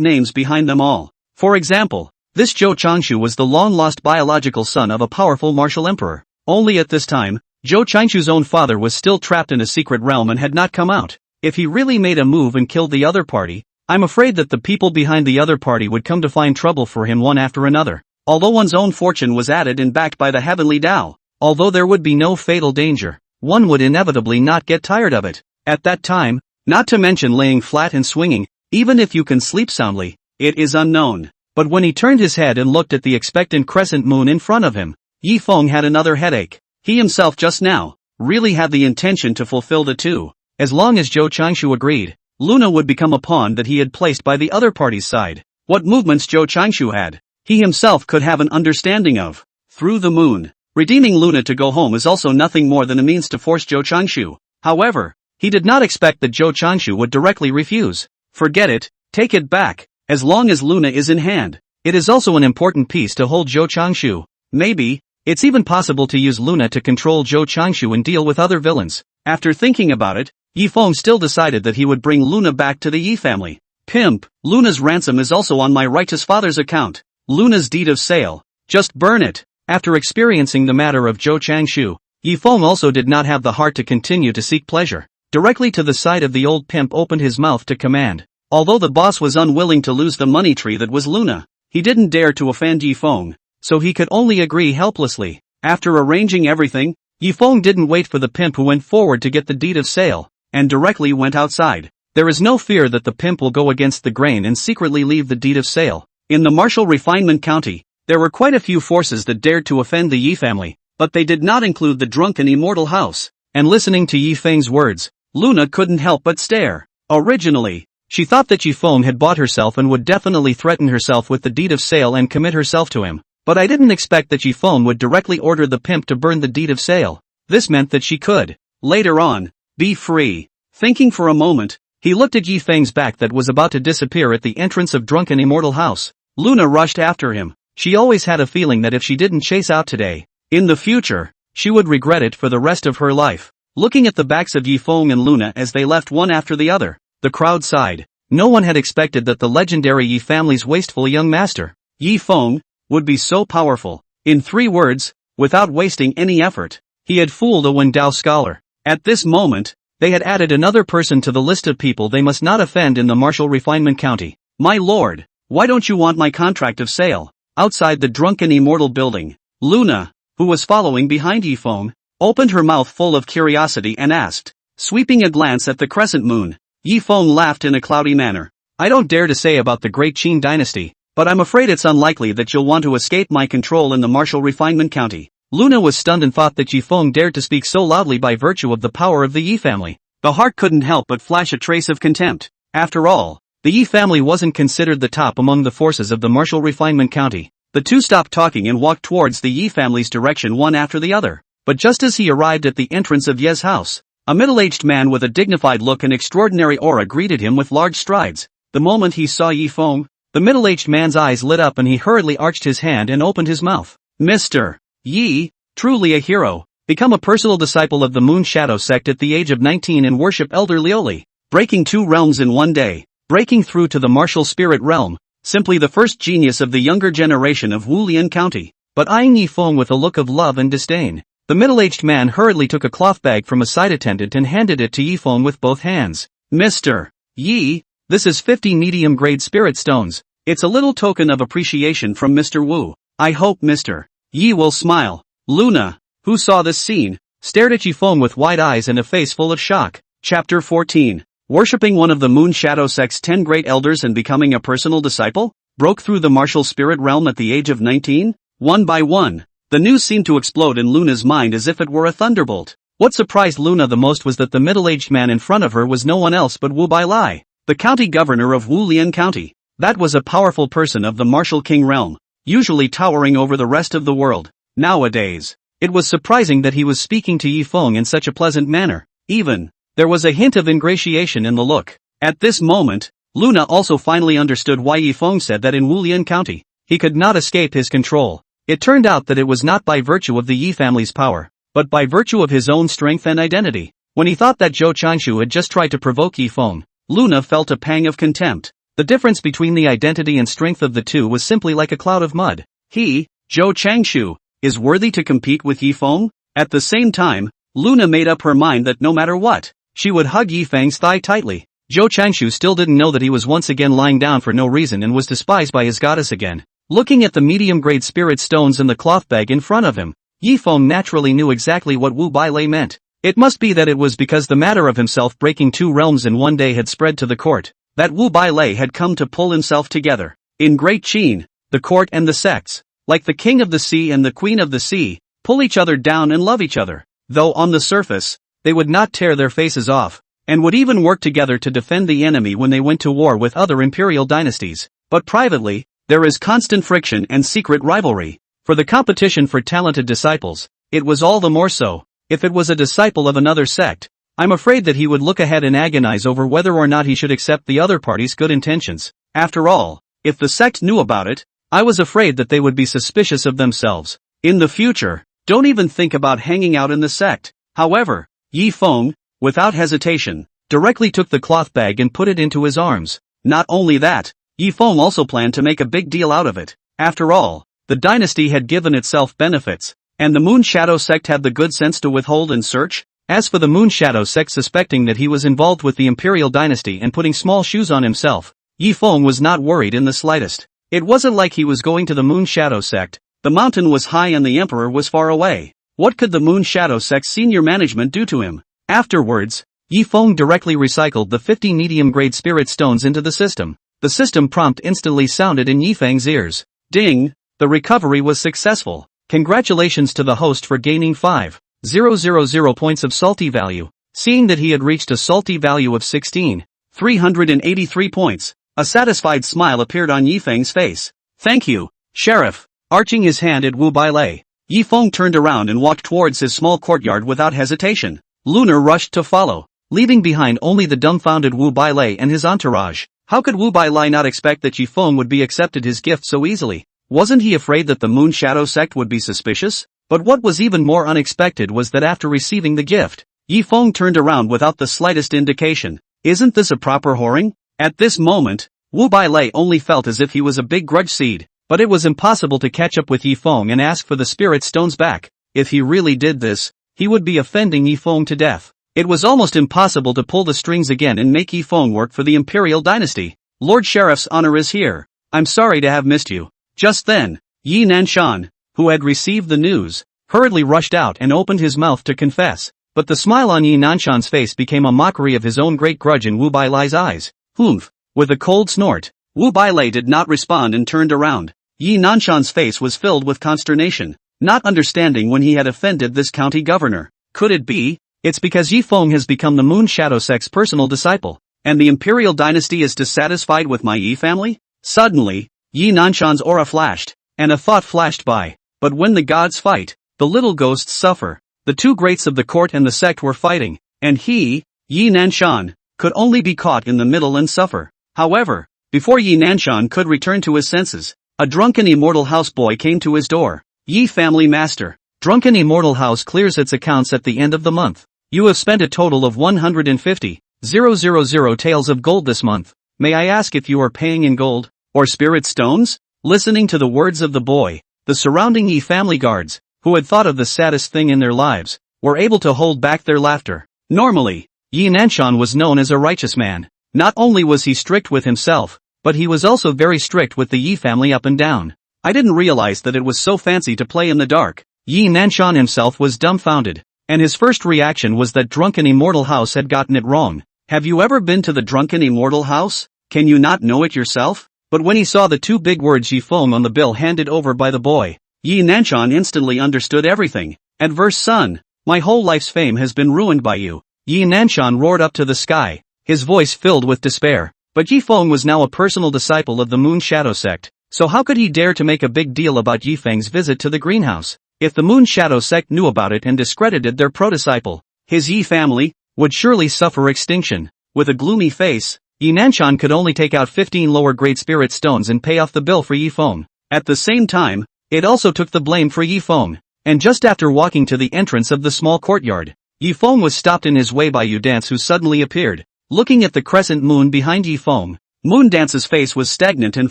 names behind them all. For example, this Zhou Changshu was the long-lost biological son of a powerful martial emperor. Only at this time, Zhou Changshu's own father was still trapped in a secret realm and had not come out. If he really made a move and killed the other party, I'm afraid that the people behind the other party would come to find trouble for him one after another. Although one's own fortune was added and backed by the heavenly Tao, although there would be no fatal danger, one would inevitably not get tired of it. At that time, not to mention laying flat and swinging, even if you can sleep soundly, it is unknown. But when he turned his head and looked at the expectant crescent moon in front of him, Yifeng had another headache. He himself just now, really had the intention to fulfill the 2 As long as Zhou Changshu agreed, Luna would become a pawn that he had placed by the other party's side. What movements Zhou Changshu had, he himself could have an understanding of. Through the moon, redeeming Luna to go home is also nothing more than a means to force Zhou Changshu. However, he did not expect that Zhou Changshu would directly refuse. Forget it, take it back, as long as Luna is in hand. It is also an important piece to hold Zhou Changshu. Maybe, it's even possible to use Luna to control Zhou Changshu and deal with other villains. After thinking about it, Yi Feng still decided that he would bring Luna back to the Yi family. Pimp, Luna's ransom is also on my righteous father's account. Luna's deed of sale. Just burn it. After experiencing the matter of Zhou Changshu, Yi Feng also did not have the heart to continue to seek pleasure. Directly to the side of the old pimp opened his mouth to command. Although the boss was unwilling to lose the money tree that was Luna, he didn't dare to offend Yi Feng, so he could only agree helplessly. After arranging everything, Yi Feng didn't wait for the pimp who went forward to get the deed of sale, and directly went outside. There is no fear that the pimp will go against the grain and secretly leave the deed of sale. In the martial refinement county, there were quite a few forces that dared to offend the Yi family, but they did not include the drunken immortal house. And listening to Yi Feng's words, Luna couldn't help but stare. Originally, she thought that Yi Feng had bought herself and would definitely threaten herself with the deed of sale and commit herself to him. But I didn't expect that Yi Feng would directly order the pimp to burn the deed of sale. This meant that she could, later on, be free. Thinking for a moment, he looked at Yi Feng's back that was about to disappear at the entrance of drunken immortal house. Luna rushed after him. She always had a feeling that if she didn't chase out today, in the future, she would regret it for the rest of her life. Looking at the backs of Yi Feng and Luna as they left one after the other, the crowd sighed. No one had expected that the legendary Yi family's wasteful young master, Yi Feng, would be so powerful. In 3 words, without wasting any effort, he had fooled a Wendao scholar. At this moment, they had added another person to the list of people they must not offend in the martial refinement county. My lord, why don't you want my contract of sale? Outside the drunken immortal building, Luna, who was following behind Yi Feng, opened her mouth full of curiosity and asked, sweeping a glance at the crescent moon. Yi Feng laughed in a cloudy manner. I don't dare to say about the great Qin dynasty, but I'm afraid it's unlikely that you'll want to escape my control in the martial refinement county. Luna was stunned and thought that Yi Feng dared to speak so loudly by virtue of the power of the Yi family. The heart couldn't help but flash a trace of contempt. After all, the Yi family wasn't considered the top among the forces of the martial refinement county. The two stopped talking and walked towards the Yi family's direction one after the other. But just as he arrived at the entrance of Ye's house, a middle-aged man with a dignified look and extraordinary aura greeted him with large strides. The moment he saw Yi Feng, the middle-aged man's eyes lit up and he hurriedly arched his hand and opened his mouth. Mr. Yi, truly a hero, become a personal disciple of the Moon Shadow sect at the age of 19 and worship Elder Lioli, breaking 2 realms in one day, breaking through to the martial spirit realm, simply the first genius of the younger generation of Wulian County. But eyeing Yi Feng with a look of love and disdain, the middle-aged man hurriedly took a cloth bag from a side attendant and handed it to Yi Feng with both hands. Mr. Yi, this is 50 medium-grade spirit stones. It's a little token of appreciation from Mr. Wu. I hope Mr. Yi will smile. Luna, who saw this scene, stared at Yi Feng with wide eyes and a face full of shock. Chapter 14. Worshipping one of the Moon Shadow sect's 10 great elders and becoming a personal disciple? Broke through the martial spirit realm at the age of 19? One by one, the news seemed to explode in Luna's mind as if it were a thunderbolt. What surprised Luna the most was that the middle-aged man in front of her was no one else but Wu Bailai, the county governor of Wulian County. That was a powerful person of the martial king realm, usually towering over the rest of the world. Nowadays, it was surprising that he was speaking to Yi Feng in such a pleasant manner. Even, there was a hint of ingratiation in the look. At this moment, Luna also finally understood why Yi Feng said that in Wulian County, he could not escape his control. It turned out that it was not by virtue of the Yi family's power, but by virtue of his own strength and identity. When he thought that Zhou Changshu had just tried to provoke Yi Feng, Luna felt a pang of contempt. The difference between the identity and strength of the two was simply like a cloud of mud. He, Zhou Changshu, is worthy to compete with Yi Feng? At the same time, Luna made up her mind that no matter what, she would hug Yi Feng's thigh tightly. Zhou Changshu still didn't know that he was once again lying down for no reason and was despised by his goddess again. Looking at the medium-grade spirit stones in the cloth bag in front of him, Yi Feng naturally knew exactly what Wu Bailei meant. It must be that it was because the matter of himself breaking 2 realms in one day had spread to the court, that Wu Bailei had come to pull himself together. In Great Qin, the court and the sects, like the king of the sea and the queen of the sea, pull each other down and love each other. Though on the surface, they would not tear their faces off, and would even work together to defend the enemy when they went to war with other imperial dynasties. But privately, there is constant friction and secret rivalry. For the competition for talented disciples, it was all the more so. If it was a disciple of another sect, I'm afraid that he would look ahead and agonize over whether or not he should accept the other party's good intentions. After all, if the sect knew about it, I was afraid that they would be suspicious of themselves. In the future, don't even think about hanging out in the sect. However, Yi Feng, without hesitation, directly took the cloth bag and put it into his arms. Not only that, Yi Feng also planned to make a big deal out of it. After all, the dynasty had given itself benefits, and the Moon Shadow sect had the good sense to withhold and search. As for the Moon Shadow sect suspecting that he was involved with the imperial dynasty and putting small shoes on himself, Yi Feng was not worried in the slightest. It wasn't like he was going to the Moon Shadow sect. The mountain was high and the emperor was far away. What could the Moon Shadow sect's senior management do to him? Afterwards, Yi Feng directly recycled the 50 medium-grade spirit stones into the system. The system prompt instantly sounded in Yi Feng's ears. Ding! The recovery was successful. Congratulations to the host for gaining 5,000 points of salty value. Seeing that he had reached a salty value of 16,383 points, a satisfied smile appeared on Yi Feng's face. Thank you, Sheriff. Arching his hand at Wu Bailei, Yi Feng turned around and walked towards his small courtyard without hesitation. Lunar rushed to follow, leaving behind only the dumbfounded Wu Bailei and his entourage. How could Wu Bailei not expect that Yi Feng would be accepted his gift so easily? Wasn't he afraid that the Moon Shadow sect would be suspicious? But what was even more unexpected was that after receiving the gift, Yi Feng turned around without the slightest indication. Isn't this a proper whoring? At this moment, Wu Bailei only felt as if he was a big grudge seed. But it was impossible to catch up with Yi Feng and ask for the spirit stones back. If he really did this, he would be offending Yi Feng to death. It was almost impossible to pull the strings again and make Yi Feng work for the imperial dynasty. Lord Sheriff's honor is here. I'm sorry to have missed you. Just then, Yi Nanshan, who had received the news, hurriedly rushed out and opened his mouth to confess. But the smile on Yi Nanshan's face became a mockery of his own great grudge in Wu Bailei's eyes. Humph! With a cold snort, Wu Bailei did not respond and turned around. Yi Nanshan's face was filled with consternation, not understanding when he had offended this county governor. Could it be? It's because Yi Feng has become the Moon Shadow sect's personal disciple, and the imperial dynasty is dissatisfied with my Yi family? Suddenly, Yi Nanshan's aura flashed, and a thought flashed by. But when the gods fight, the little ghosts suffer. The two greats of the court and the sect were fighting, and he, Yi Nanshan, could only be caught in the middle and suffer. However, before Yi Nanshan could return to his senses, a drunken immortal houseboy came to his door. Yi family master. Drunken immortal house clears its accounts at the end of the month. You have spent a total of 150,000 taels of gold this month. May I ask if you are paying in gold, or spirit stones? Listening to the words of the boy, the surrounding Yi family guards, who had thought of the saddest thing in their lives, were able to hold back their laughter. Normally, Yi Nanshan was known as a righteous man. Not only was he strict with himself, but he was also very strict with the Yi family up and down. I didn't realize that it was so fancy to play in the dark. Yi Nanshan himself was dumbfounded, and his first reaction was that Drunken Immortal House had gotten it wrong. Have you ever been to the Drunken Immortal House? Can you not know it yourself? But when he saw the two big words Yi Feng on the bill handed over by the boy, Yi Nanshan instantly understood everything. Adverse son, my whole life's fame has been ruined by you. Yi Nanshan roared up to the sky, his voice filled with despair. But Yi Feng was now a personal disciple of the Moon Shadow sect, so how could he dare to make a big deal about Yi Feng's visit to the greenhouse? If the Moon Shadow sect knew about it and discredited their pro-disciple, his Yi family would surely suffer extinction. With a gloomy face, Yi Nanshan could only take out 15 lower-grade spirit stones and pay off the bill for Yi Feng. At the same time, it also took the blame for Yi Feng. And just after walking to the entrance of the small courtyard, Yi Feng was stopped in his way by Yu Dance, who suddenly appeared. Looking at the crescent moon behind Yi Feng, Moon Dance's face was stagnant and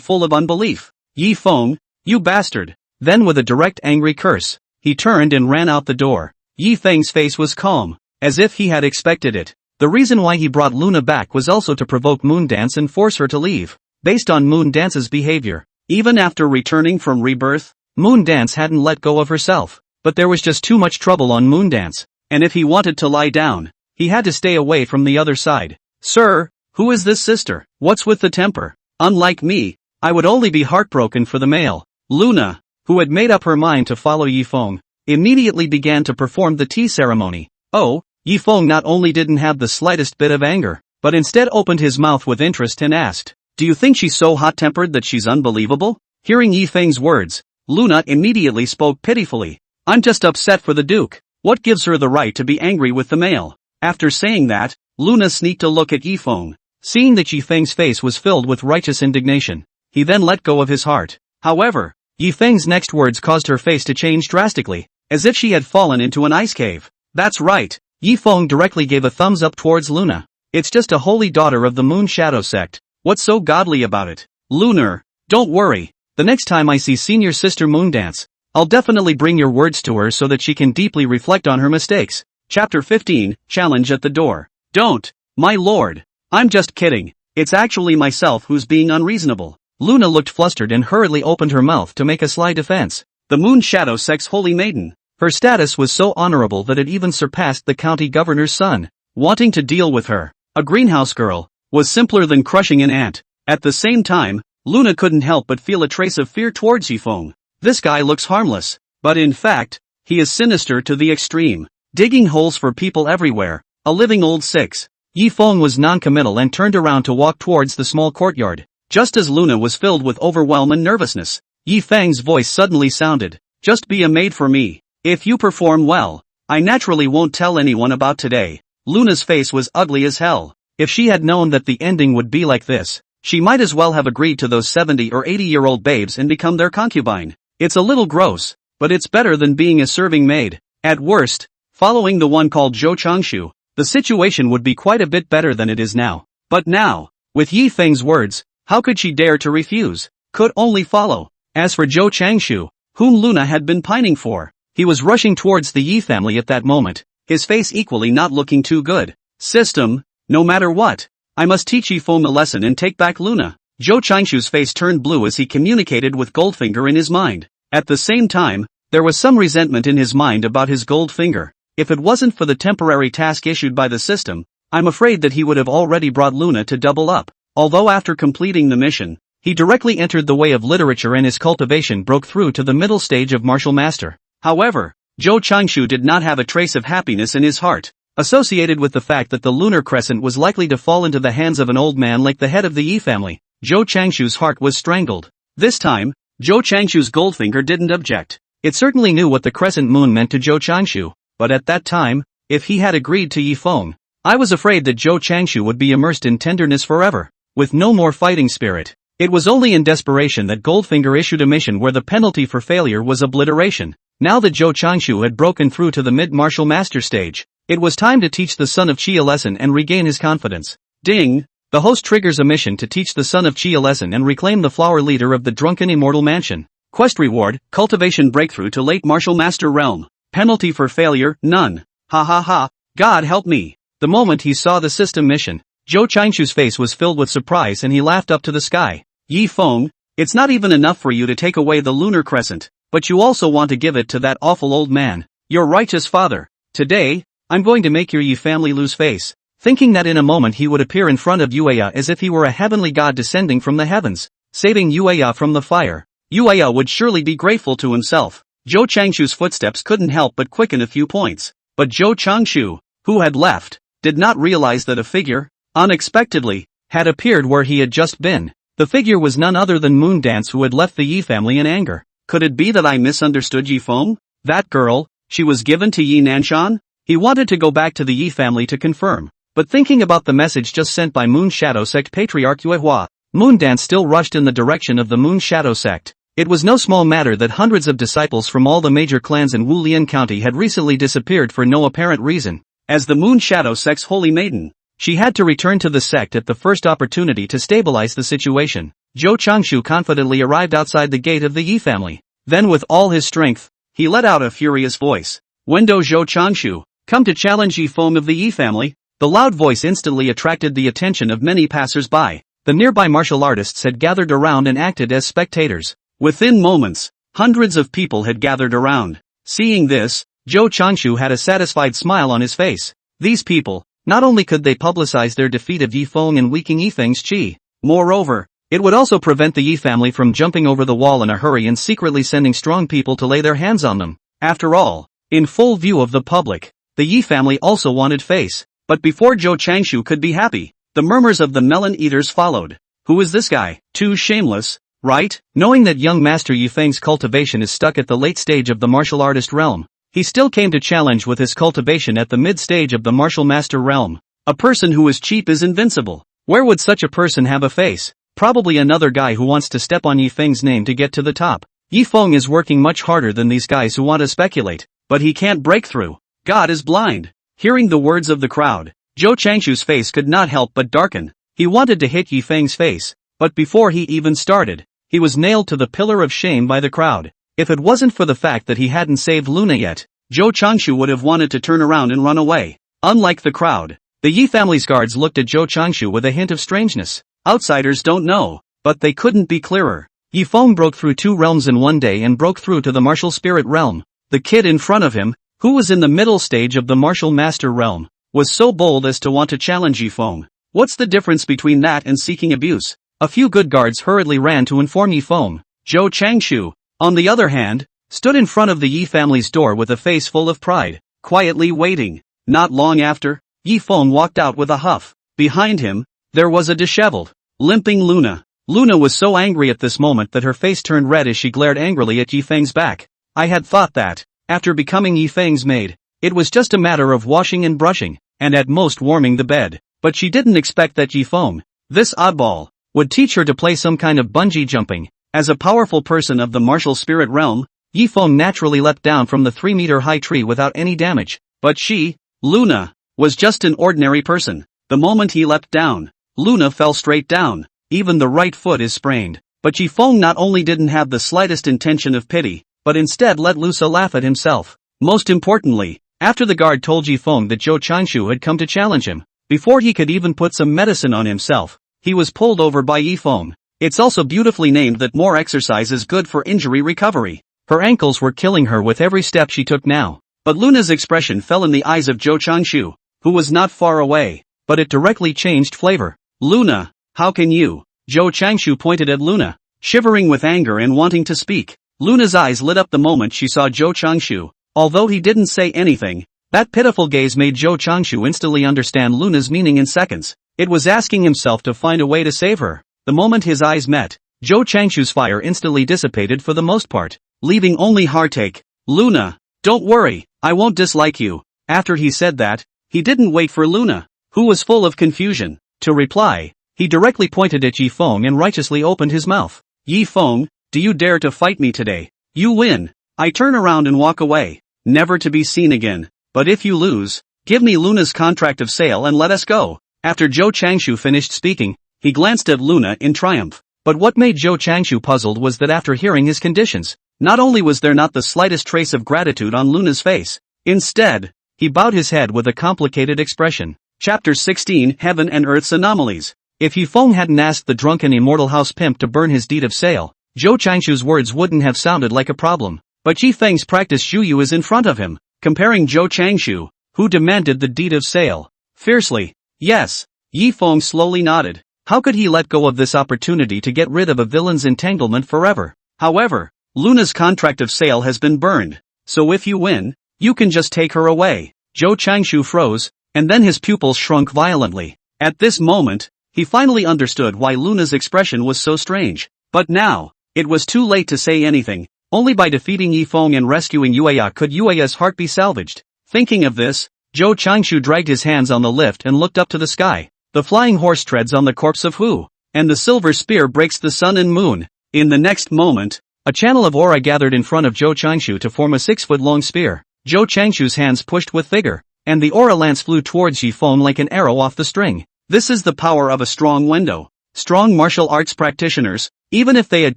full of unbelief. Yi Feng, you bastard! Then with a direct angry curse, he turned and ran out the door. Yi Feng's face was calm, as if he had expected it. The reason why he brought Luna back was also to provoke Moon Dance and force her to leave. Based on Moon Dance's behavior, even after returning from rebirth, Moon Dance hadn't let go of herself. But there was just too much trouble on Moon Dance, and if he wanted to lie down, he had to stay away from the other side. Sir, who is this sister? What's with the temper? Unlike me, I would only be heartbroken for the male. Luna, who had made up her mind to follow Yi Feng, immediately began to perform the tea ceremony. Oh, Yifeng not only didn't have the slightest bit of anger, but instead opened his mouth with interest and asked, "Do you think she's so hot-tempered that she's unbelievable?" Hearing Yifeng's words, Luna immediately spoke pitifully. "I'm just upset for the Duke. What gives her the right to be angry with the male?" After saying that, Luna sneaked a look at Yifeng. Seeing that Yifeng's face was filled with righteous indignation, he then let go of his heart. However, Yifeng's next words caused her face to change drastically, as if she had fallen into an ice cave. "That's right." Yifeng directly gave a thumbs up towards Luna. "It's just a holy daughter of the Moon Shadow sect. What's so godly about it?" "Lunar, don't worry. The next time I see senior sister Moondance, I'll definitely bring your words to her so that she can deeply reflect on her mistakes." Chapter 15, Challenge at the Door. "Don't, my lord. I'm just kidding. It's actually myself who's being unreasonable." Luna looked flustered and hurriedly opened her mouth to make a sly defense. The Moon Shadow sect's holy maiden. Her status was so honorable that it even surpassed the county governor's son. Wanting to deal with her, a greenhouse girl, was simpler than crushing an ant. At the same time, Luna couldn't help but feel a trace of fear towards Yifeng. This guy looks harmless, but in fact, he is sinister to the extreme, digging holes for people everywhere, a living old six. Yifeng was non-committal and turned around to walk towards the small courtyard. Just as Luna was filled with overwhelm and nervousness, Yifeng's voice suddenly sounded, "Just be a maid for me. If you perform well, I naturally won't tell anyone about today." Luna's face was ugly as hell. If she had known that the ending would be like this, she might as well have agreed to those 70 or 80-year-old babes and become their concubine. It's a little gross, but it's better than being a serving maid. At worst, following the one called Zhou Changshu, the situation would be quite a bit better than it is now. But now, with Yifeng's words, how could she dare to refuse? Could only follow. As for Zhou Changshu, whom Luna had been pining for, he was rushing towards the Yi family at that moment, his face equally not looking too good. "System, no matter what, I must teach Yifeng a lesson and take back Luna." Zhou Changshu's face turned blue as he communicated with Goldfinger in his mind. At the same time, there was some resentment in his mind about his Goldfinger. If it wasn't for the temporary task issued by the system, I'm afraid that he would have already brought Luna to double up. Although after completing the mission, he directly entered the way of literature and his cultivation broke through to the middle stage of martial master. However, Zhou Changshu did not have a trace of happiness in his heart, associated with the fact that the lunar crescent was likely to fall into the hands of an old man like the head of the Yi family. Zhou Changshu's heart was strangled. This time, Zhou Changshu's Goldfinger didn't object. It certainly knew what the crescent moon meant to Zhou Changshu, but at that time, if he had agreed to Yifeng, I was afraid that Zhou Changshu would be immersed in tenderness forever, with no more fighting spirit. It was only in desperation that Goldfinger issued a mission where the penalty for failure was obliteration. Now that Zhou Changshu had broken through to the mid-martial master stage, it was time to teach the son of Qi a lesson and regain his confidence. Ding! The host triggers a mission to teach the son of Qi a lesson and reclaim the flower leader of the drunken immortal mansion. Quest reward, cultivation breakthrough to late martial master realm. Penalty for failure, none. Ha ha ha, God help me. The moment he saw the system mission, Zhou Changshu's face was filled with surprise and he laughed up to the sky. Yifeng, it's not even enough for you to take away the lunar crescent, but you also want to give it to that awful old man, your righteous father. Today, I'm going to make your Yi family lose face. Thinking that in a moment he would appear in front of Yueya as if he were a heavenly god descending from the heavens, saving Yueya from the fire. Yueya would surely be grateful to himself. Zhou Changshu's footsteps couldn't help but quicken a few points. But Zhou Changshu, who had left, did not realize that a figure, unexpectedly, had appeared where he had just been. The figure was none other than Moondance, who had left the Yi family in anger. Could it be that I misunderstood Yifeng? That girl, she was given to Yi Nanshan? He wanted to go back to the Yi family to confirm, but thinking about the message just sent by Moon Shadow Sect Patriarch Yuehua, Moondance still rushed in the direction of the Moon Shadow Sect. It was no small matter that hundreds of disciples from all the major clans in Wulian County had recently disappeared for no apparent reason. As the Moon Shadow Sect's holy maiden, she had to return to the sect at the first opportunity to stabilize the situation. Zhou Changshu confidently arrived outside the gate of the Yi family. Then with all his strength, he let out a furious voice. "Wendo Zhou Changshu, come to challenge Yifeng of the Yi family." The loud voice instantly attracted the attention of many passers-by. The nearby martial artists had gathered around and acted as spectators. Within moments, hundreds of people had gathered around. Seeing this, Zhou Changshu had a satisfied smile on his face. These people, not only could they publicize their defeat of Yifeng and weaken Yifeng's qi, moreover, it would also prevent the Yi family from jumping over the wall in a hurry and secretly sending strong people to lay their hands on them. After all, in full view of the public, the Yi family also wanted face. But before Zhou Changshu could be happy, the murmurs of the melon eaters followed. Who is this guy? Too shameless, right? Knowing that young Master Yifeng's cultivation is stuck at the late stage of the martial artist realm, he still came to challenge with his cultivation at the mid-stage of the martial master realm. A person who is cheap is invincible. Where would such a person have a face? Probably another guy who wants to step on Yifeng's name to get to the top. Yifeng is working much harder than these guys who want to speculate, but he can't break through. God is blind. Hearing the words of the crowd, Zhou Changshu's face could not help but darken. He wanted to hit Yifeng's face, but before he even started, he was nailed to the pillar of shame by the crowd. If it wasn't for the fact that he hadn't saved Luna yet, Zhou Changshu would have wanted to turn around and run away. Unlike the crowd, the Yi family's guards looked at Zhou Changshu with a hint of strangeness. Outsiders don't know, but they couldn't be clearer. Yifeng broke through 2 realms in one day and broke through to the martial spirit realm. The kid in front of him, who was in the middle stage of the martial master realm, was so bold as to want to challenge Yifeng. What's the difference between that and seeking abuse? A few good guards hurriedly ran to inform Yifeng. Zhou Changshu, on the other hand, stood in front of the Yi family's door with a face full of pride, quietly waiting. Not long after, Yifeng walked out with a huff. Behind him, there was a disheveled, limping Luna. Luna was so angry at this moment that her face turned red as she glared angrily at Yifeng's back. I had thought that, after becoming Yifeng's maid, it was just a matter of washing and brushing, and at most warming the bed. But she didn't expect that Yifeng, this oddball, would teach her to play some kind of bungee jumping. As a powerful person of the martial spirit realm, Yifeng naturally leapt down from the 3-meter-high tree without any damage. But she, Luna, was just an ordinary person. The moment he leapt down, Luna fell straight down. Even the right foot is sprained. But Yifeng not only didn't have the slightest intention of pity, but instead let loose a laugh at himself. Most importantly, after the guard told Yifeng that Zhou Changshu had come to challenge him, before he could even put some medicine on himself, he was pulled over by Yifeng. It's also beautifully named that more exercise is good for injury recovery. Her ankles were killing her with every step she took now. But Luna's expression fell in the eyes of Zhou Changshu, who was not far away, but it directly changed flavor. Luna, how can you? Zhou Changshu pointed at Luna, shivering with anger and wanting to speak. Luna's eyes lit up the moment she saw Zhou Changshu. Although he didn't say anything, that pitiful gaze made Zhou Changshu instantly understand Luna's meaning in seconds. It was asking himself to find a way to save her. The moment his eyes met, Zhou Changshu's fire instantly dissipated for the most part, leaving only heartache. Luna, don't worry, I won't dislike you. After he said that, he didn't wait for Luna, who was full of confusion, to reply. He directly pointed at Yifeng and righteously opened his mouth. Yifeng, do you dare to fight me today? You win. I turn around and walk away, never to be seen again. But if you lose, give me Luna's contract of sale and let us go. After Zhou Changshu finished speaking, he glanced at Luna in triumph. But what made Zhou Changshu puzzled was that after hearing his conditions, not only was there not the slightest trace of gratitude on Luna's face, instead, he bowed his head with a complicated expression. Chapter 16 Heaven and Earth's Anomalies. If Yifeng hadn't asked the drunken immortal house pimp to burn his deed of sale, Zhou Changshu's words wouldn't have sounded like a problem. But Yifeng's practice Zhuyu is in front of him, comparing Zhou Changshu, who demanded the deed of sale, fiercely. Yes, Yifeng slowly nodded. How could he let go of this opportunity to get rid of a villain's entanglement forever? However, Luna's contract of sale has been burned, so if you win, you can just take her away. Zhou Changshu froze, and then his pupils shrunk violently. At this moment, he finally understood why Luna's expression was so strange. But now, it was too late to say anything. Only by defeating Yifeng and rescuing Yueya could Yueya's heart be salvaged. Thinking of this, Zhou Changshu dragged his hands on the lift and looked up to the sky. The flying horse treads on the corpse of Hu, and the silver spear breaks the sun and moon. In the next moment, a channel of aura gathered in front of Zhou Changshu to form a 6-foot-long spear. Zhou Changshu's hands pushed with vigor, and the aura lance flew towards Yifeng like an arrow off the string. This is the power of a strong window. Strong martial arts practitioners, even if they had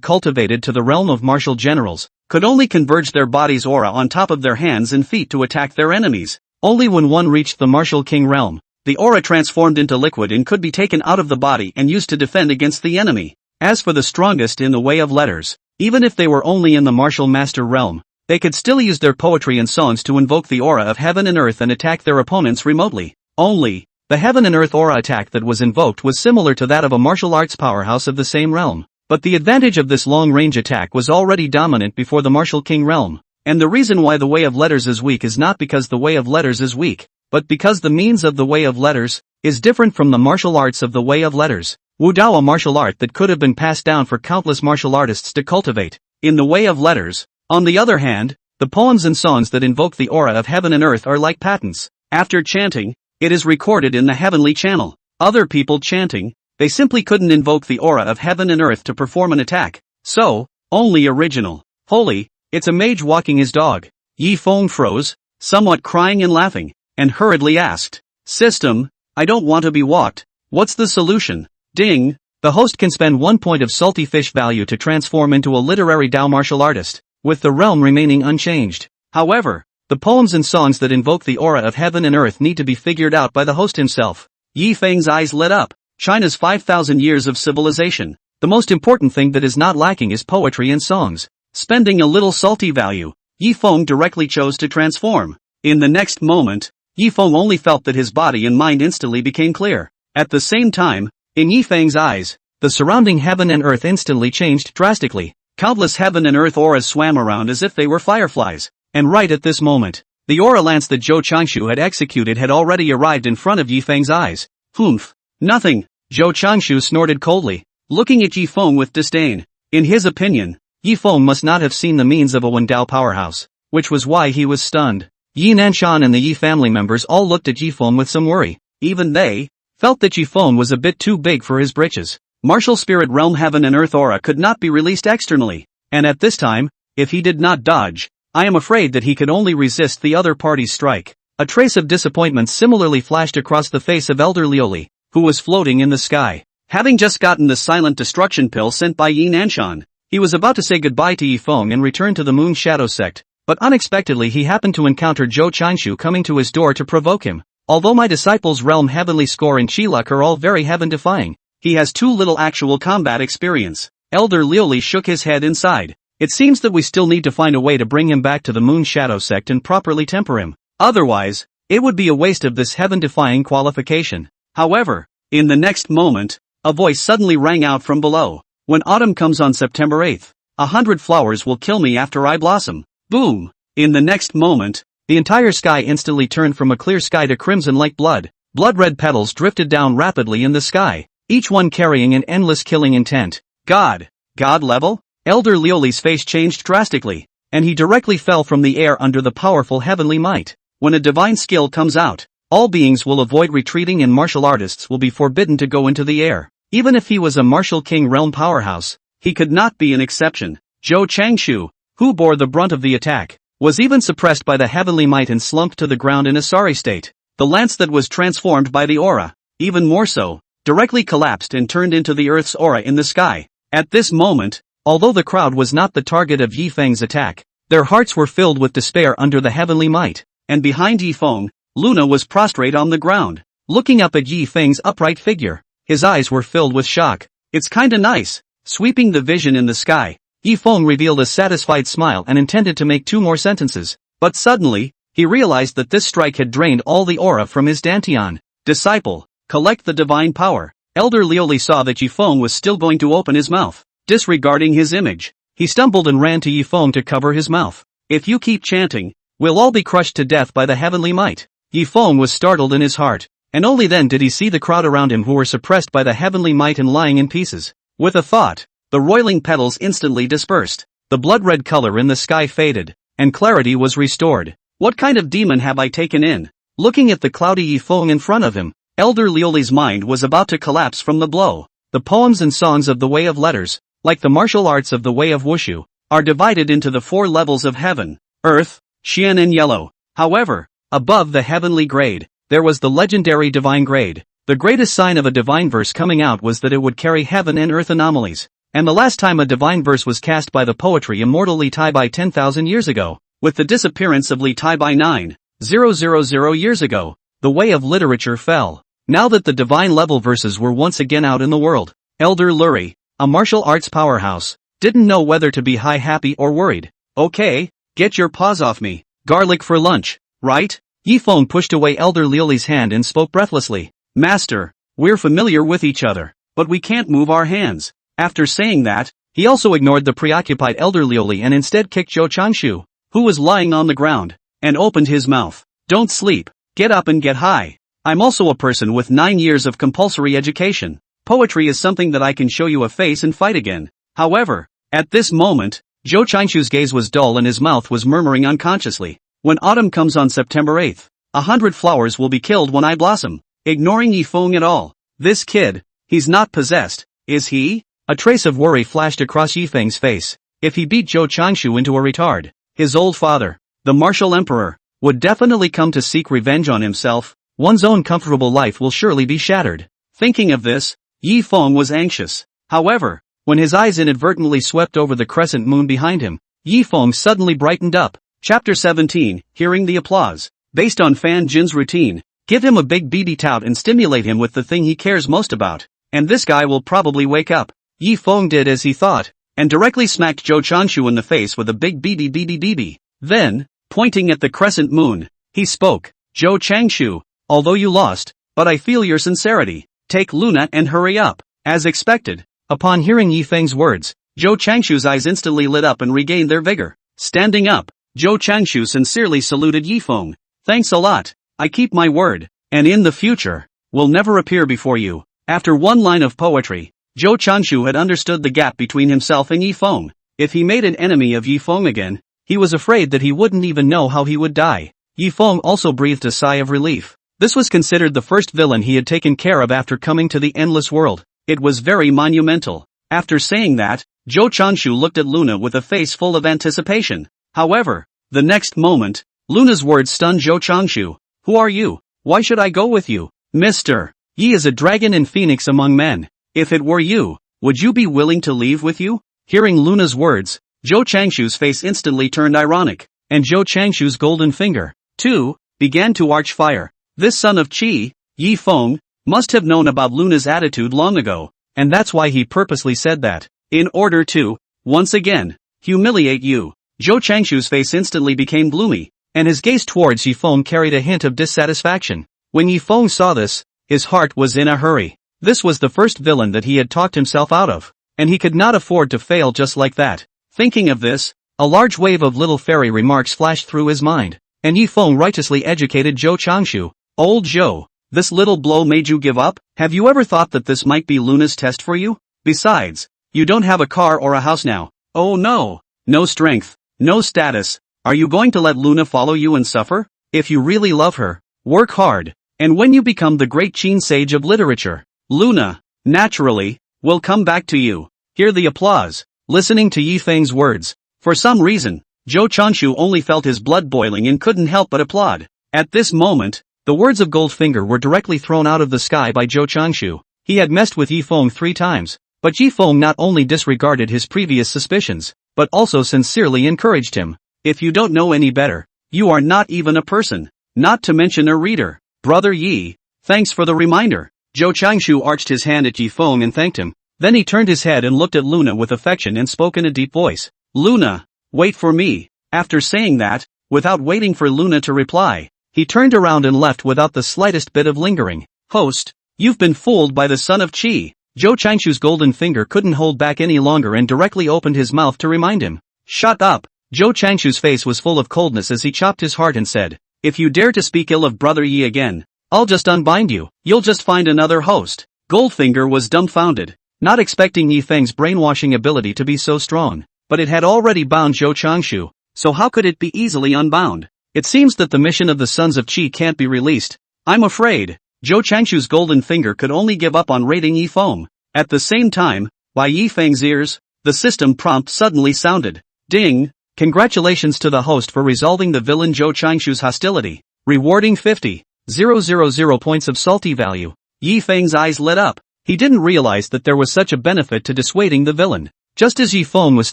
cultivated to the realm of martial generals, could only converge their body's aura on top of their hands and feet to attack their enemies. Only when one reached the martial king realm, the aura transformed into liquid and could be taken out of the body and used to defend against the enemy. As for the strongest in the way of letters, even if they were only in the martial master realm, they could still use their poetry and songs to invoke the aura of heaven and earth and attack their opponents remotely. Only, the heaven and earth aura attack that was invoked was similar to that of a martial arts powerhouse of the same realm. But the advantage of this long-range attack was already dominant before the martial king realm. And the reason why the way of letters is weak is not because the way of letters is weak, but because the means of the way of letters is different from the martial arts of the way of letters. Wudao, a martial art that could have been passed down for countless martial artists to cultivate. In the way of letters, on the other hand, the poems and songs that invoke the aura of heaven and earth are like patents. After chanting, it is recorded in the heavenly channel. Other people chanting, they simply couldn't invoke the aura of heaven and earth to perform an attack. So, only original, holy, it's a mage walking his dog. Yi Feng froze, somewhat crying and laughing, and hurriedly asked, "System, I don't want to be walked, what's the solution?" Ding, the host can spend 1 point of salty fish value to transform into a literary Dao martial artist, with the realm remaining unchanged. However, the poems and songs that invoke the aura of heaven and earth need to be figured out by the host himself. Yi Feng's eyes lit up. China's 5,000 years of civilization. The most important thing that is not lacking is poetry and songs. Spending a little salty value, Yi Feng directly chose to transform. In the next moment, Yi Feng only felt that his body and mind instantly became clear. At the same time, in Yi Feng's eyes, the surrounding heaven and earth instantly changed drastically. Countless heaven and earth auras swam around as if they were fireflies. And right at this moment, the aura lance that Zhou Changshu had executed had already arrived in front of Yi Feng's eyes. Humph. Nothing, Zhou Changshu snorted coldly, looking at Yi Feng with disdain. In his opinion, Yi Feng must not have seen the means of a Wendao powerhouse, which was why he was stunned. Yi Nanshan and the Yi family members all looked at Yi Feng with some worry. Even they felt that Yi Feng was a bit too big for his britches. Martial spirit realm heaven and earth aura could not be released externally, and at this time, if he did not dodge, I am afraid that he could only resist the other party's strike. A trace of disappointment similarly flashed across the face of Elder Lioli, who was floating in the sky. Having just gotten the silent destruction pill sent by Yi Nanshan, he was about to say goodbye to Yi Feng and return to the Moon Shadow sect, but unexpectedly he happened to encounter Zhou Changshu coming to his door to provoke him. Although my disciple's realm heavenly score and chi luck are all very heaven-defying, he has too little actual combat experience. Elder Lioli shook his head inside. It seems that we still need to find a way to bring him back to the Moon Shadow sect and properly temper him. Otherwise, it would be a waste of this heaven-defying qualification. However, in the next moment, a voice suddenly rang out from below. When autumn comes on September 8th, 100 flowers will kill me after I blossom. Boom! In the next moment, the entire sky instantly turned from a clear sky to crimson like blood. Blood-red petals drifted down rapidly in the sky, each one carrying an endless killing intent. God level? Elder Lioli's face changed drastically, and he directly fell from the air under the powerful heavenly might. When a divine skill comes out, all beings will avoid retreating and martial artists will be forbidden to go into the air. Even if he was a martial king realm powerhouse, he could not be an exception. Zhou Changshu, who bore the brunt of the attack, was even suppressed by the heavenly might and slumped to the ground in a sorry state. The lance that was transformed by the aura, even more so, directly collapsed and turned into the earth's aura in the sky. At this moment, although the crowd was not the target of Yi Feng's attack, their hearts were filled with despair under the heavenly might, and behind Yi Feng, Luna was prostrate on the ground, looking up at Yi Feng's upright figure. His eyes were filled with shock. It's kinda nice. Sweeping the vision in the sky, Yi Feng revealed a satisfied smile and intended to make 2 more sentences, but suddenly, he realized that this strike had drained all the aura from his dantian. Disciple, collect the divine power. Elder Lioli saw that Yi Feng was still going to open his mouth. Disregarding his image, he stumbled and ran to Yi Feng to cover his mouth. If you keep chanting, we'll all be crushed to death by the heavenly might. Yi Feng was startled in his heart, and only then did he see the crowd around him who were suppressed by the heavenly might and lying in pieces. With a thought, the roiling petals instantly dispersed, the blood-red color in the sky faded, and clarity was restored. What kind of demon have I taken in? Looking at the cloudy Yi Feng in front of him, Elder Lioli's mind was about to collapse from the blow. The poems and songs of the way of letters, like the martial arts of the way of wushu, are divided into the 4 levels of heaven, earth, qian and yellow. However, above the heavenly grade, there was the legendary divine grade. The greatest sign of a divine verse coming out was that it would carry heaven and earth anomalies. And the last time a divine verse was cast by the poetry immortal Li Taibai 10,000 years ago, with the disappearance of Li Taibai 9,000 years ago, the way of literature fell. Now that the divine level verses were once again out in the world, Elder Luri, a martial arts powerhouse, didn't know whether to be happy or worried. Okay, get your paws off me. Garlic for lunch, right? Yi Feng pushed away Elder Lioli's hand and spoke breathlessly. Master, we're familiar with each other, but we can't move our hands. After saying that, he also ignored the preoccupied Elder Lioli and instead kicked Zhou Changshu, who was lying on the ground, and opened his mouth. Don't sleep, get up and get high. I'm also a person with 9 years of compulsory education. Poetry is something that I can show you a face and fight again. However, at this moment, Zhou Changshu's gaze was dull and his mouth was murmuring unconsciously. When autumn comes on September 8th, 100 flowers will be killed when I blossom. Ignoring Yifeng at all. This kid, he's not possessed, is he? A trace of worry flashed across Yifeng's face. If he beat Zhou Changshu into a retard, his old father, the martial emperor, would definitely come to seek revenge on himself. One's own comfortable life will surely be shattered. Thinking of this, Yifeng was anxious. However, when his eyes inadvertently swept over the crescent moon behind him, Yifeng suddenly brightened up. Chapter 17, Hearing the Applause. Based on Fan Jin's routine, give him a big BB tout and stimulate him with the thing he cares most about, and this guy will probably wake up. Yifeng did as he thought, and directly smacked Zhou Changshu in the face with a big BB. Then, pointing at the crescent moon, he spoke. Zhou Changshu, although you lost, but I feel your sincerity. Take Luna and hurry up. As expected, upon hearing Yifeng's words, Zhou Changshu's eyes instantly lit up and regained their vigor. Standing up, Zhou Changshu sincerely saluted Yifeng. Thanks a lot, I keep my word, and in the future, will never appear before you. After one line of poetry, Zhou Changshu had understood the gap between himself and Yifeng. If he made an enemy of Yifeng again, he was afraid that he wouldn't even know how he would die. Yifeng also breathed a sigh of relief. This was considered the first villain he had taken care of after coming to the endless world. It was very monumental. After saying that, Zhou Changshu looked at Luna with a face full of anticipation. However, the next moment, Luna's words stunned Zhou Changshu. Who are you? Why should I go with you? Mr. Yi is a dragon and phoenix among men. If it were you, would you be willing to leave with you? Hearing Luna's words, Zhou Changshu's face instantly turned ironic, and Zhou Changshu's golden finger, too, began to arch fire. This son of Qi, Yifeng, must have known about Luna's attitude long ago, and that's why he purposely said that, in order to, once again, humiliate you. Zhou Changshu's face instantly became gloomy, and his gaze towards Yifeng carried a hint of dissatisfaction. When Yifeng saw this, his heart was in a hurry. This was the first villain that he had talked himself out of, and he could not afford to fail just like that. Thinking of this, a large wave of little fairy remarks flashed through his mind, and Yifeng righteously educated Zhou Changshu. Old Zhou, this little blow made you give up? Have you ever thought that this might be Luna's test for you? Besides, you don't have a car or a house now. Oh no! No strength, no status. Are you going to let Luna follow you and suffer? If you really love her, work hard, and when you become the great Qin sage of literature, Luna, naturally, will come back to you. Hear the applause. Listening to Yifeng's words, for some reason, Zhou Changshu only felt his blood boiling and couldn't help but applaud. At this moment, the words of Goldfinger were directly thrown out of the sky by Zhou Changshu. He had messed with Yifeng 3 times, but Yifeng not only disregarded his previous suspicions, but also sincerely encouraged him. If you don't know any better, you are not even a person, not to mention a reader. Brother Yi, thanks for the reminder. Zhou Changshu arched his hand at Yifeng and thanked him. Then he turned his head and looked at Luna with affection and spoke in a deep voice. Luna, wait for me. After saying that, without waiting for Luna to reply, he turned around and left without the slightest bit of lingering. Host, you've been fooled by the son of Qi. Zhou Changshu's golden finger couldn't hold back any longer and directly opened his mouth to remind him. Shut up. Zhou Changshu's face was full of coldness as he chopped his heart and said, if you dare to speak ill of Brother Yi again, I'll just unbind you. You'll just find another host. Goldfinger was dumbfounded, not expecting Yifeng's brainwashing ability to be so strong, but it had already bound Zhou Changshu, so how could it be easily unbound? It seems that the mission of the Sons of Qi can't be released. I'm afraid. Zhou Changshu's golden finger could only give up on raiding Yifeng. At the same time, by Yifeng's ears, the system prompt suddenly sounded. Ding! Congratulations to the host for resolving the villain Zhou Changshu's hostility. Rewarding 50,000 points of salty value. Yifeng's eyes lit up. He didn't realize that there was such a benefit to dissuading the villain. Just as Yifeng was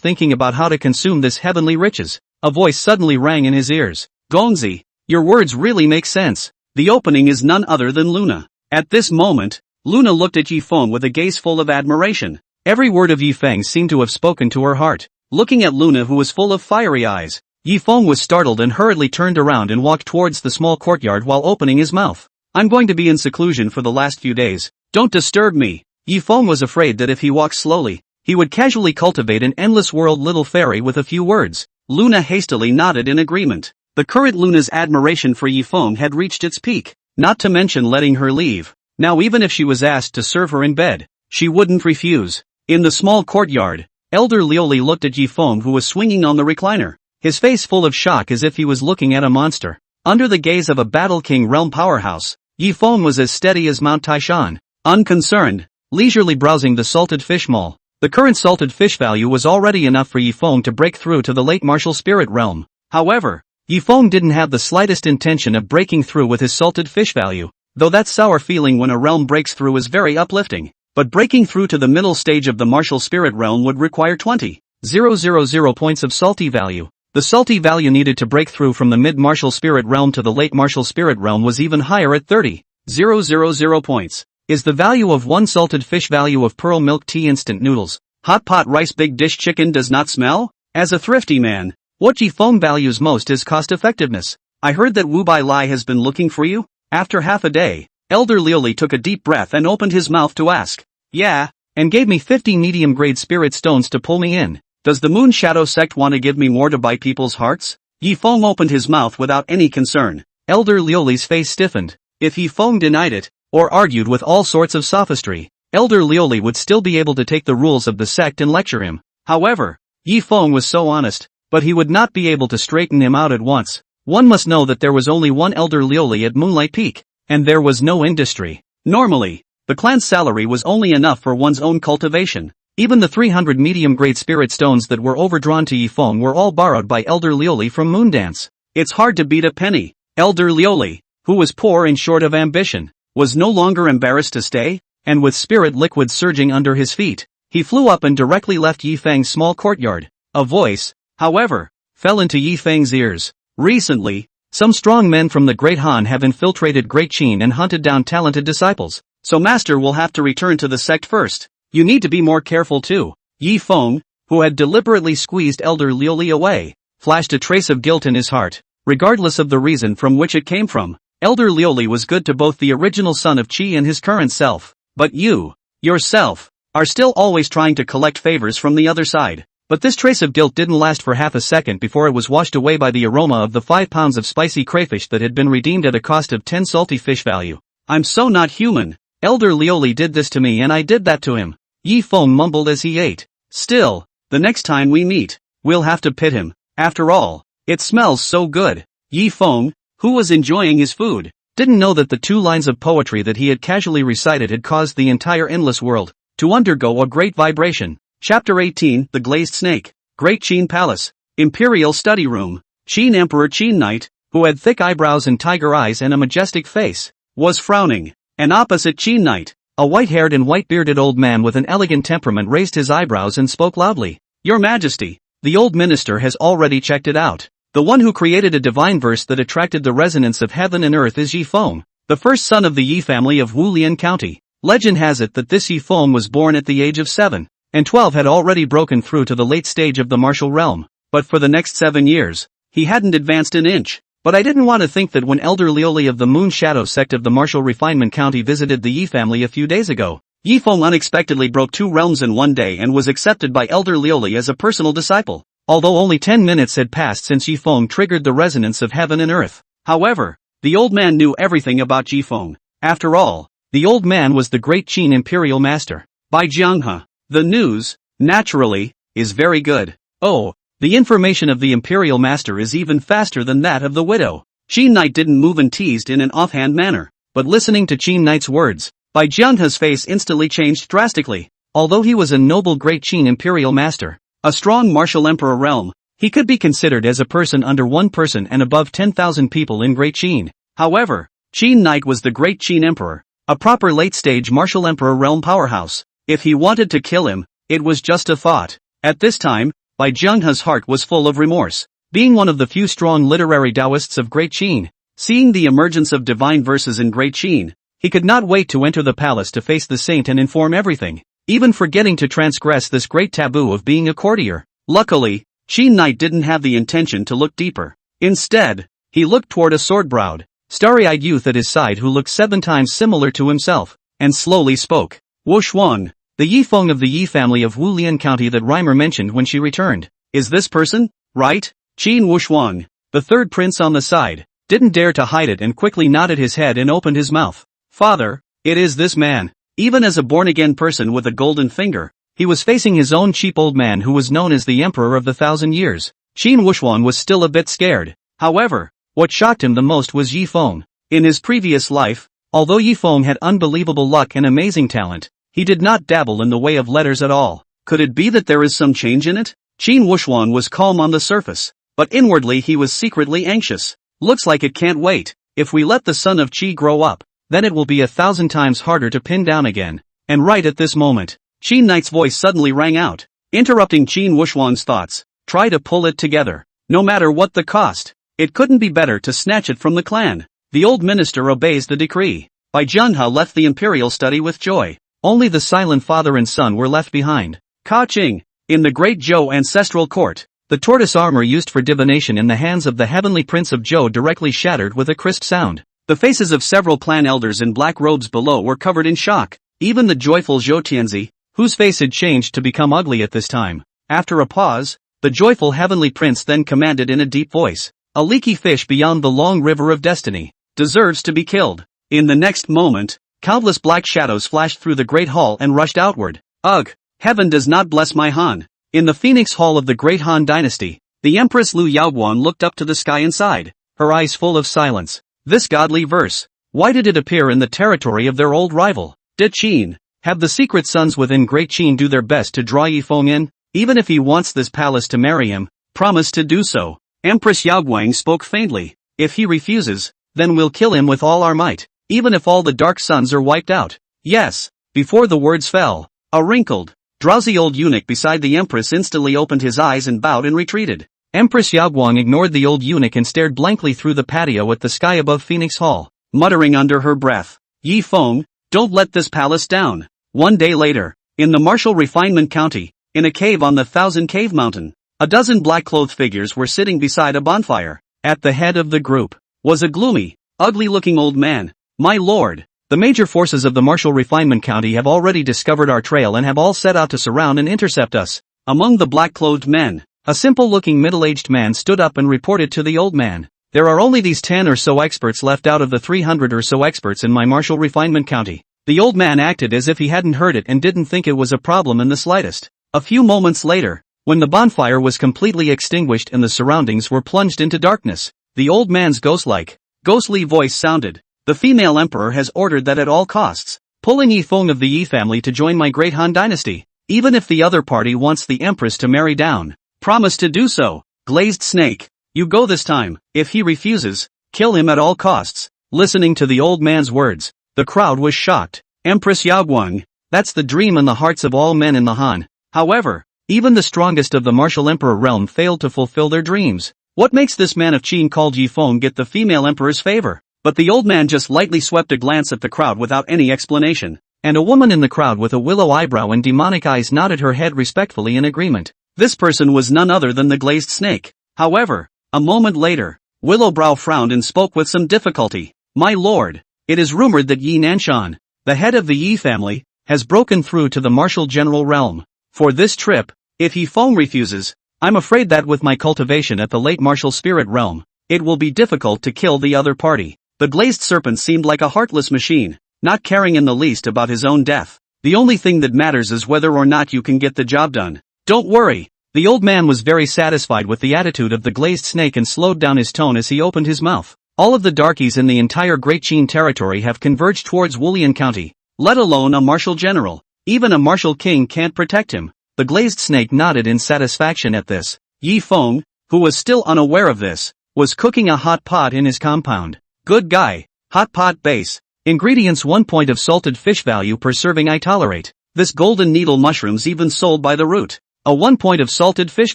thinking about how to consume this heavenly riches, a voice suddenly rang in his ears. Gongzi, your words really make sense. The opening is none other than Luna. At this moment, Luna looked at Yifeng with a gaze full of admiration. Every word of Yifeng seemed to have spoken to her heart. Looking at Luna, who was full of fiery eyes, Yifeng was startled and hurriedly turned around and walked towards the small courtyard while opening his mouth. I'm going to be in seclusion for the last few days. Don't disturb me. Yifeng was afraid that if he walked slowly, he would casually cultivate an endless world little fairy with a few words. Luna hastily nodded in agreement. The current Luna's admiration for Yifeng had reached its peak, not to mention letting her leave. Now even if she was asked to serve her in bed, she wouldn't refuse. In the small courtyard, Elder Lioli looked at Yifeng, who was swinging on the recliner, his face full of shock as if he was looking at a monster. Under the gaze of a Battle King realm powerhouse, Yifeng was as steady as Mount Taishan, unconcerned, leisurely browsing the salted fish mall. The current salted fish value was already enough for Yifeng to break through to the late martial spirit realm. However, Yifeng didn't have the slightest intention of breaking through with his salted fish value, though that sour feeling when a realm breaks through is very uplifting. But breaking through to the middle stage of the martial spirit realm would require 20,000 points of salty value. The salty value needed to break through from the mid-martial spirit realm to the late martial spirit realm was even higher at 30,000 points. Is the value of one salted fish value of pearl milk tea instant noodles, hot pot rice big dish chicken does not smell? As a thrifty man, what Yifeng values most is cost effectiveness. I heard that Wu Bai Lai has been looking for you? After half a day, Elder Lioli took a deep breath and opened his mouth to ask. Yeah, and gave me 50 medium-grade spirit stones to pull me in. Does the Moon Shadow sect want to give me more to buy people's hearts? Yifeng opened his mouth without any concern. Elder Lioli's face stiffened. If Yifeng denied it, or argued with all sorts of sophistry, Elder Lioli would still be able to take the rules of the sect and lecture him. However, Yifeng was so honest, but he would not be able to straighten him out at once. One must know that there was only one Elder Lioli at Moonlight Peak, and there was no industry. Normally, the clan's salary was only enough for one's own cultivation. Even the 300 medium-grade spirit stones that were overdrawn to Yifeng were all borrowed by Elder Lioli from Moondance. It's hard to beat a penny. Elder Lioli, who was poor and short of ambition, was no longer embarrassed to stay, and with spirit liquid surging under his feet, he flew up and directly left Yifeng's small courtyard. A voice, however, fell into Yifeng's ears. Recently, some strong men from the Great Han have infiltrated Great Qin and hunted down talented disciples, so Master will have to return to the sect first. You need to be more careful too. Yifeng, who had deliberately squeezed Elder Lioli away, flashed a trace of guilt in his heart, regardless of the reason from which it came from. Elder Lioli was good to both the original son of Qi and his current self, but you, yourself, are still always trying to collect favors from the other side. But this trace of guilt didn't last for half a second before it was washed away by the aroma of the 5 pounds of spicy crayfish that had been redeemed at a cost of 10 salty fish value. I'm so not human. Elder Lioli did this to me and I did that to him. Yifeng mumbled as he ate. Still, the next time we meet, we'll have to pit him. After all, it smells so good. Yifeng, who was enjoying his food, didn't know that the 2 lines of poetry that he had casually recited had caused the entire endless world to undergo a great vibration. Chapter 18, The Glazed Snake. Great Qin Palace. Imperial Study Room. Qin Emperor Qin Knight, who had thick eyebrows and tiger eyes and a majestic face, was frowning. And opposite Qin Knight, a white-haired and white-bearded old man with an elegant temperament raised his eyebrows and spoke loudly. Your Majesty, the old minister has already checked it out. The one who created a divine verse that attracted the resonance of heaven and earth is Yifeng, the first son of the Yi family of Wulian County. Legend has it that this Yifeng was born at the age of 7, and 12 had already broken through to the late stage of the martial realm, but for the next 7 years, he hadn't advanced an inch. But I didn't want to think that when Elder Lioli of the Moon Shadow sect of the Martial Refinement County visited the Yi family a few days ago, Yifeng unexpectedly broke 2 realms in one day and was accepted by Elder Lioli as a personal disciple, although only 10 minutes had passed since Yifeng triggered the resonance of heaven and earth. However, the old man knew everything about Yifeng. After all, the old man was the Great Qin Imperial Master. By Jianghe, the news, naturally, is very good. Oh, the information of the Imperial Master is even faster than that of the widow. Qin Knight didn't move and teased in an offhand manner, but listening to Qin Knight's words, Bai Jianghe's face instantly changed drastically. Although he was a noble Great Qin Imperial Master, a strong martial emperor realm, he could be considered as a person under 1 person and above 10,000 people in Great Qin. However, Qin Knight was the Great Qin Emperor, a proper late-stage martial emperor realm powerhouse. If he wanted to kill him, it was just a thought. At this time, Bai Jianghe's heart was full of remorse. Being one of the few strong literary Taoists of Great Qin, seeing the emergence of divine verses in Great Qin, he could not wait to enter the palace to face the saint and inform everything, even forgetting to transgress this great taboo of being a courtier. Luckily, Qin Knight didn't have the intention to look deeper. Instead, he looked toward a sword-browed, starry-eyed youth at his side who looked 7 times similar to himself, and slowly spoke. Wushuang, the Yifeng of the Yi family of Wulian County that Reimer mentioned when she returned. Is this person, right? Qin Wushuang, the third prince on the side, didn't dare to hide it and quickly nodded his head and opened his mouth. Father, it is this man. Even as a born-again person with a golden finger, he was facing his own cheap old man who was known as the Emperor of the Thousand Years. Qin Wushuang was still a bit scared. However, what shocked him the most was Yi Feng. In his previous life, although Yi Feng had unbelievable luck and amazing talent, he did not dabble in the way of letters at all. Could it be that there is some change in it? Qin Wushuang was calm on the surface, but inwardly he was secretly anxious. Looks like it can't wait. If we let the son of Qi grow up, then it will be 1,000 times harder to pin down again. And right at this moment, Qin Knight's voice suddenly rang out, interrupting Qin Wushuang's thoughts. Try to pull it together. No matter what the cost. It couldn't be better to snatch it from the clan. The old minister obeys the decree. Bai Junha left the imperial study with joy. Only the silent father and son were left behind. Ka Qing. In the great Zhou ancestral court, the tortoise armor used for divination in the hands of the heavenly prince of Zhou directly shattered with a crisp sound. The faces of several clan elders in black robes below were covered in shock. Even the joyful Zhou Tianzi, whose face had changed to become ugly at this time. After a pause, the joyful heavenly prince then commanded in a deep voice, "A leaky fish beyond the long river of destiny deserves to be killed." In the next moment, countless black shadows flashed through the great hall and rushed outward. Ugh! Heaven does not bless my Han. In the Phoenix Hall of the Great Han Dynasty, the Empress Liu Yaoguan looked up to the sky inside, her eyes full of silence. This godly verse. Why did it appear in the territory of their old rival? Did Qin have the secret sons within Great Qin do their best to draw Yi Feng in? Even if he wants this palace to marry him, promise to do so. Empress Yaoguang spoke faintly. If he refuses, then we'll kill him with all our might, even if all the dark sons are wiped out. Yes. Before the words fell, a wrinkled, drowsy old eunuch beside the empress instantly opened his eyes and bowed and retreated. Empress Yaoguang ignored the old eunuch and stared blankly through the patio at the sky above Phoenix Hall, muttering under her breath, "Yi Feng, don't let this palace down." One day later, in the Martial Refinement County, in a cave on the Thousand Cave Mountain, a dozen black-clothed figures were sitting beside a bonfire. At the head of the group was a gloomy, ugly-looking old man. "My lord, the major forces of the Martial Refinement County have already discovered our trail and have all set out to surround and intercept us." Among the black-clothed men, a simple-looking middle-aged man stood up and reported to the old man, "There are only these 10 or so experts left out of the 300 or so experts in my Martial Refinement County." The old man acted as if he hadn't heard it and didn't think it was a problem in the slightest. A few moments later, when the bonfire was completely extinguished and the surroundings were plunged into darkness, the old man's ghostly voice sounded, "The female emperor has ordered that at all costs, pulling Yi Feng of the Yi family to join my great Han dynasty, even if the other party wants the empress to marry down. Promise to do so. Glazed snake, you go this time. If he refuses, kill him at all costs." Listening to the old man's words, the crowd was shocked. Empress Yaoguang, that's the dream in the hearts of all men in the Han. However, even the strongest of the martial emperor realm failed to fulfill their dreams. What makes this man of Qin called Yi Feng get the female emperor's favor? But the old man just lightly swept a glance at the crowd without any explanation, and a woman in the crowd with a willow eyebrow and demonic eyes nodded her head respectfully in agreement. This person was none other than the glazed snake. However, a moment later, Willowbrow frowned and spoke with some difficulty. "My lord, it is rumored that Yi Nanshan, the head of the Yi family, has broken through to the martial general realm. For this trip, if Yi Feng refuses, I'm afraid that with my cultivation at the late martial spirit realm, it will be difficult to kill the other party." The glazed serpent seemed like a heartless machine, not caring in the least about his own death. "The only thing that matters is whether or not you can get the job done. Don't worry." The old man was very satisfied with the attitude of the glazed snake and slowed down his tone as he opened his mouth. "All of the darkies in the entire Great Qin territory have converged towards Wulian County, let alone a martial general. Even a martial king can't protect him." The glazed snake nodded in satisfaction at this. Yi Feng, who was still unaware of this, was cooking a hot pot in his compound. "Good guy. Hot pot base. Ingredients 1 point of salted fish value per serving I tolerate. This golden needle mushrooms even sold by the root. A 1 point of salted fish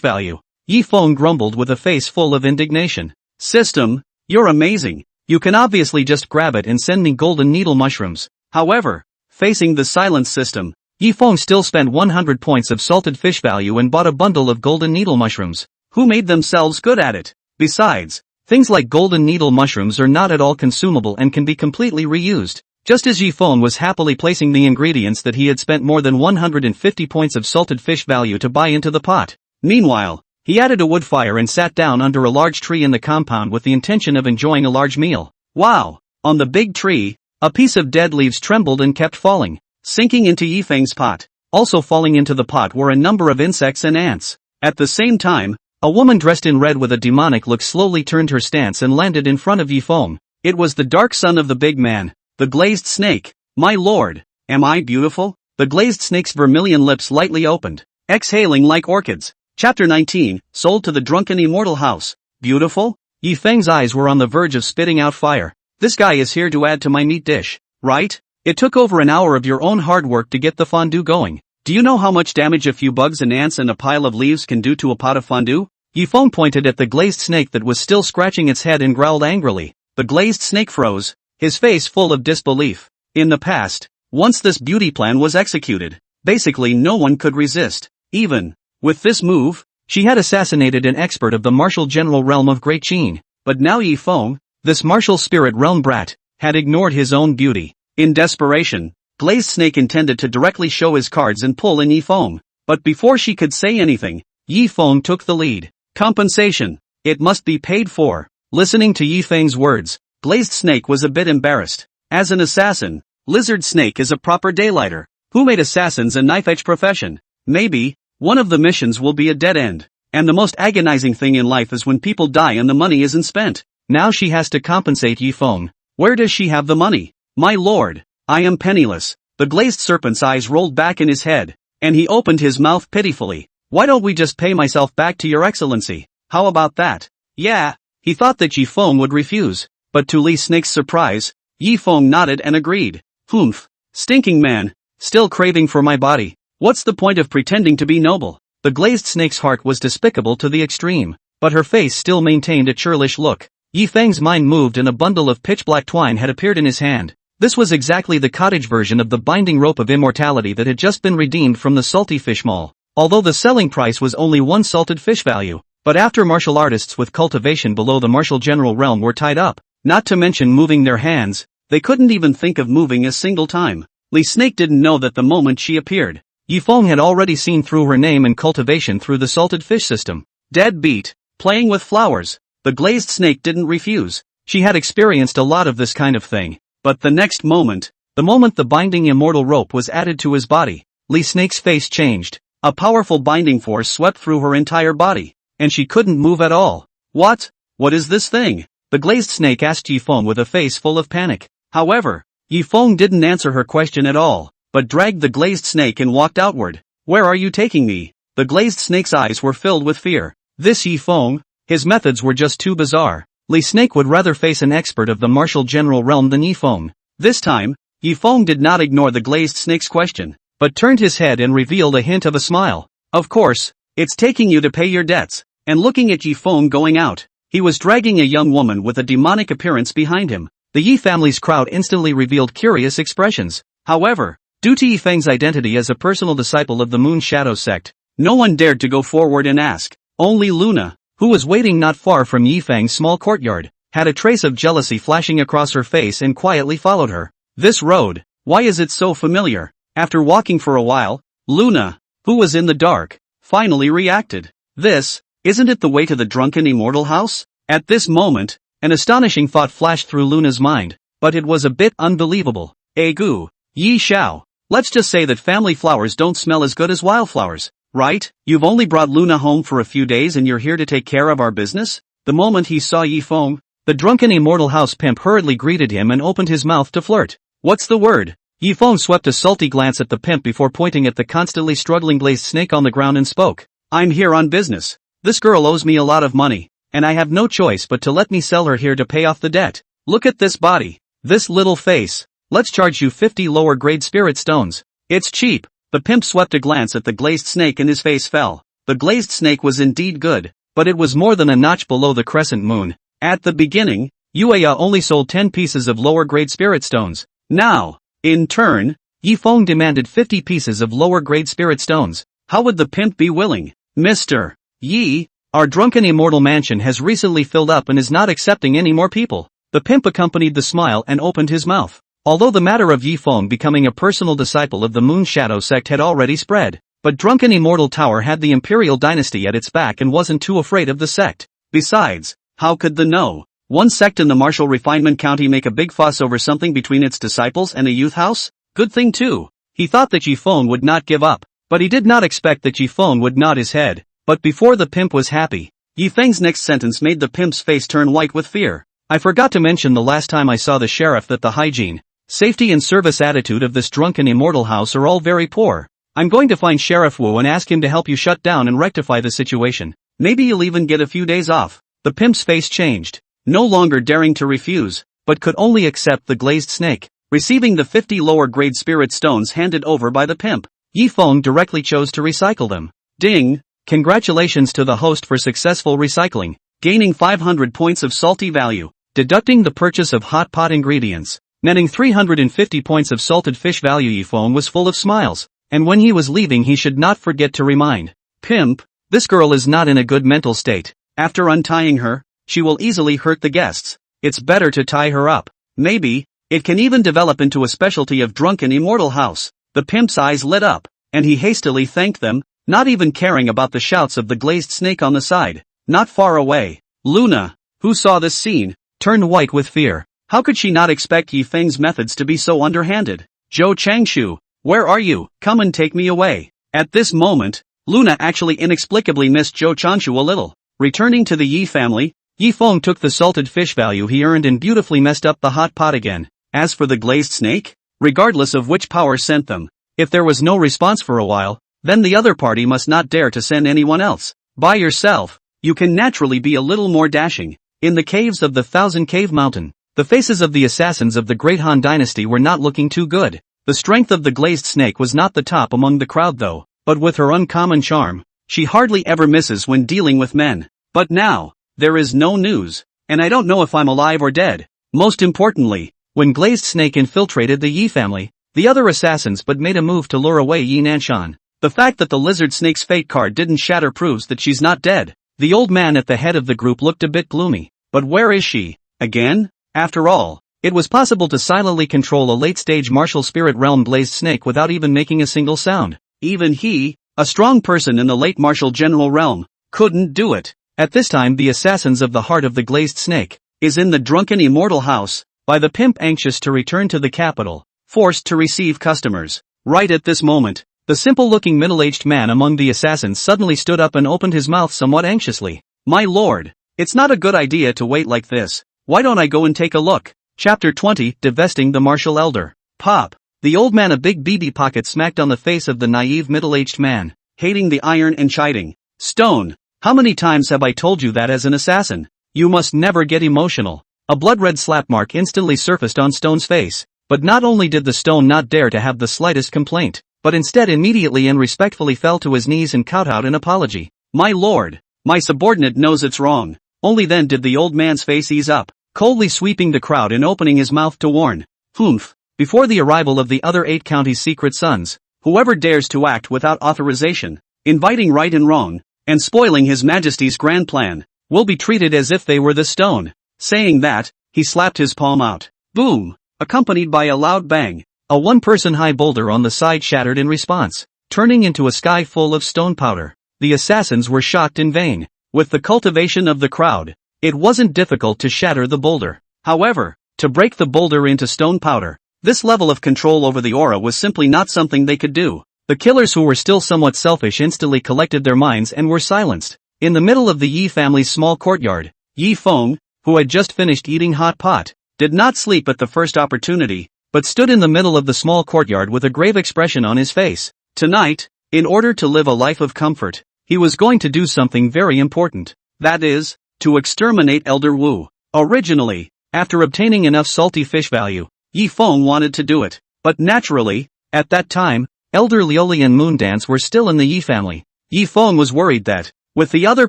value." Yi Feng grumbled with a face full of indignation. "System, you're amazing. You can obviously just grab it and send me golden needle mushrooms." However, facing the silence system, Yi Feng still spent 100 points of salted fish value and bought a bundle of golden needle mushrooms. Who made themselves good at it? Besides, things like golden needle mushrooms are not at all consumable and can be completely reused. Just as Yi Feng was happily placing the ingredients that he had spent more than 150 points of salted fish value to buy into the pot. Meanwhile, He added a wood fire and sat down under a large tree in the compound with the intention of enjoying a large meal. Wow! On the big tree, a piece of dead leaves trembled and kept falling, sinking into Yifeng's pot. Also falling into the pot were a number of insects and ants. At the same time, a woman dressed in red with a demonic look slowly turned her stance and landed in front of Yifeng. It was the dark son of the big man, the glazed snake. My lord, am I beautiful? The glazed snake's vermilion lips lightly opened, exhaling like orchids. Chapter 19, Sold to the Drunken Immortal House. Beautiful? Yifeng's eyes were on the verge of spitting out fire. This guy is here to add to my meat dish, right? It took over an hour of your own hard work to get the fondue going. Do you know how much damage a few bugs and ants and a pile of leaves can do to a pot of fondue? Yifeng pointed at the glazed snake that was still scratching its head and growled angrily. The glazed snake froze, his face full of disbelief. In the past, once this beauty plan was executed, basically no one could resist. Even with this move, she had assassinated an expert of the martial general realm of Great Qin. But now Yifeng, this martial spirit realm brat, had ignored his own beauty. In desperation, Glazed Snake intended to directly show his cards and pull in Yifeng. But before she could say anything, Yifeng took the lead. Compensation. It must be paid for. Listening to Yifeng's words, Glazed Snake was a bit embarrassed. As an assassin, Lizard Snake is a proper daylighter, who made assassins a knife-edge profession. Maybe, one of the missions will be a dead end. And the most agonizing thing in life is when people die and the money isn't spent. Now she has to compensate Yifeng. Where does she have the money? My lord, I am penniless. The glazed serpent's eyes rolled back in his head, and he opened his mouth pitifully. Why don't we just pay myself back to your excellency? How about that? Yeah. He thought that Yifeng would refuse, but to Li Snake's surprise, Yifeng nodded and agreed. Humph. Stinking man. Still craving for my body. What's the point of pretending to be noble? The glazed snake's heart was despicable to the extreme, but her face still maintained a churlish look. Yifeng's mind moved and a bundle of pitch-black twine had appeared in his hand. This was exactly the cottage version of the binding rope of immortality that had just been redeemed from the salty fish mall. Although the selling price was only one salted fish value, but after martial artists with cultivation below the martial general realm were tied up, not to mention moving their hands, they couldn't even think of moving a single time. Li Snake didn't know that the moment she appeared, Yifeng had already seen through her name and cultivation through the salted fish system. Dead beat, playing with flowers. The glazed snake didn't refuse. She had experienced a lot of this kind of thing. But the next moment, the moment the binding immortal rope was added to his body, Li Snake's face changed. A powerful binding force swept through her entire body, and she couldn't move at all. What? What is this thing? The glazed snake asked Yifeng with a face full of panic. However, Yifeng didn't answer her question at all, but dragged the glazed snake and walked outward. Where are you taking me? The glazed snake's eyes were filled with fear. This Yifeng? His methods were just too bizarre. Li Snake would rather face an expert of the martial general realm than Yifeng. This time, Yifeng did not ignore the glazed snake's question, but turned his head and revealed a hint of a smile. Of course, it's taking you to pay your debts. And looking at Yifeng going out, he was dragging a young woman with a demonic appearance behind him. The Yi family's crowd instantly revealed curious expressions. However, due to Yifeng's identity as a personal disciple of the Moon Shadow sect, no one dared to go forward and ask. Only Luna, who was waiting not far from Yifeng's small courtyard, had a trace of jealousy flashing across her face and quietly followed her. This road, why is it so familiar? After walking for a while, Luna, who was in the dark, finally reacted. This, isn't it the way to the drunken immortal house? At this moment, an astonishing thought flashed through Luna's mind, but it was a bit unbelievable. Egu, Yi Xiao. Let's just say that family flowers don't smell as good as wildflowers. Right? You've only brought Luna home for a few days and you're here to take care of our business? The moment he saw Yifeng, the drunken immortal house pimp hurriedly greeted him and opened his mouth to flirt. What's the word? Yifeng swept a salty glance at the pimp before pointing at the constantly struggling glazed snake on the ground and spoke. I'm here on business. This girl owes me a lot of money, and I have no choice but to let me sell her here to pay off the debt. Look at this body. This little face. Let's charge you 50 lower grade spirit stones. It's cheap. The pimp swept a glance at the glazed snake and his face fell. The glazed snake was indeed good, but it was more than a notch below the crescent moon. At the beginning, Yueya only sold 10 pieces of lower grade spirit stones. Now, in turn, Yifeng demanded 50 pieces of lower grade spirit stones. How would the pimp be willing? Mr. Yi, our drunken immortal mansion has recently filled up and is not accepting any more people. The pimp accompanied the smile and opened his mouth. Although the matter of Yifeng becoming a personal disciple of the Moon Shadow sect had already spread, But drunken Immortal Tower had the Imperial Dynasty at its back and wasn't too afraid of the sect. Besides, how could the one sect in the Martial Refinement County make a big fuss over something between its disciples and a youth house? Good thing too. He thought that Yifeng would not give up, but he did not expect that Yifeng would nod his head. But before the pimp was happy, Yifeng's next sentence made the pimp's face turn white with fear. I forgot to mention the last time I saw the sheriff that the hygiene, safety and service attitude of this drunken Immortal house are all very poor. I'm going to find Sheriff Wu and ask him to help you shut down and rectify the situation. Maybe you'll even get a few days off. The pimp's face changed, no longer daring to refuse, but could only accept the glazed snake. Receiving the 50 lower-grade spirit stones handed over by the pimp, Yifeng directly chose to recycle them. Ding! Congratulations to the host for successful recycling, gaining 500 points of salty value, deducting the purchase of hot pot ingredients, netting 350 points of salted fish value. Yifeng was full of smiles, and when he was leaving he should not forget to remind Pimp, this girl is not in a good mental state. After untying her, she will easily hurt the guests. It's better to tie her up. Maybe it can even develop into a specialty of drunken Immortal house. The pimp's eyes lit up, and he hastily thanked them, not even caring about the shouts of the glazed snake on the side. Not far away, Luna, who saw this scene, turned white with fear. How could she not expect Yifeng's methods to be so underhanded? Zhou Changshu, where are you? Come and take me away. At this moment, Luna actually inexplicably missed Zhou Changshu a little. Returning to the Yi family, Yifeng took the salted fish value he earned and beautifully messed up the hot pot again. As for the glazed snake, regardless of which power sent them, if there was no response for a while, then the other party must not dare to send anyone else. By yourself, you can naturally be a little more dashing. In the caves of the Thousand Cave Mountain, the faces of the assassins of the Great Han Dynasty were not looking too good. The strength of the glazed snake was not the top among the crowd though, but with her uncommon charm, she hardly ever misses when dealing with men. But now, there is no news, and I don't know if I'm alive or dead. Most importantly, when Glazed Snake infiltrated the Yi family, the other assassins but made a move to lure away Yi Nanshan. The fact that the lizard snake's fate card didn't shatter proves that she's not dead. The old man at the head of the group looked a bit gloomy. But where is she? Again? After all, it was possible to silently control a late-stage martial spirit realm glazed snake without even making a single sound. Even he, a strong person in the late martial general realm, couldn't do it. At this time the assassins of the heart of the glazed snake is in the drunken Immortal house, by the pimp anxious to return to the capital, forced to receive customers. Right at this moment, the simple-looking middle-aged man among the assassins suddenly stood up and opened his mouth somewhat anxiously. My lord, it's not a good idea to wait like this. Why don't I go and take a look? Chapter 20, Divesting the Martial Elder. Pop. The old man, a big BB pocket smacked on the face of the naive middle-aged man, hating the iron and chiding. Stone, how many times have I told you that as an assassin? You must never get emotional. A blood-red slap mark instantly surfaced on Stone's face, but not only did the Stone not dare to have the slightest complaint, but instead immediately and respectfully fell to his knees and kowtowed in apology. My lord, my subordinate knows it's wrong. Only then did the old man's face ease up, coldly sweeping the crowd and opening his mouth to warn. Humph. Before the arrival of the other 8 counties' secret sons, whoever dares to act without authorization, inviting right and wrong, and spoiling His Majesty's grand plan, will be treated as if they were the Stone. Saying that, he slapped his palm out. Boom! Accompanied by a loud bang, a one-person high boulder on the side shattered in response, turning into a sky full of stone powder. The assassins were shocked in vain. With the cultivation of the crowd, it wasn't difficult to shatter the boulder. However, to break the boulder into stone powder, this level of control over the aura was simply not something they could do. The killers, who were still somewhat selfish, instantly collected their minds and were silenced. In the middle of the Yi family's small courtyard, Yifeng, who had just finished eating hot pot, did not sleep at the first opportunity, but stood in the middle of the small courtyard with a grave expression on his face. Tonight, in order to live a life of comfort, he was going to do something very important. That is, to exterminate Elder Wu. Originally, after obtaining enough salty fish value, Yifeng wanted to do it. But naturally, at that time, Elder Lioli and Moondance were still in the Yi family. Yifeng was worried that, with the other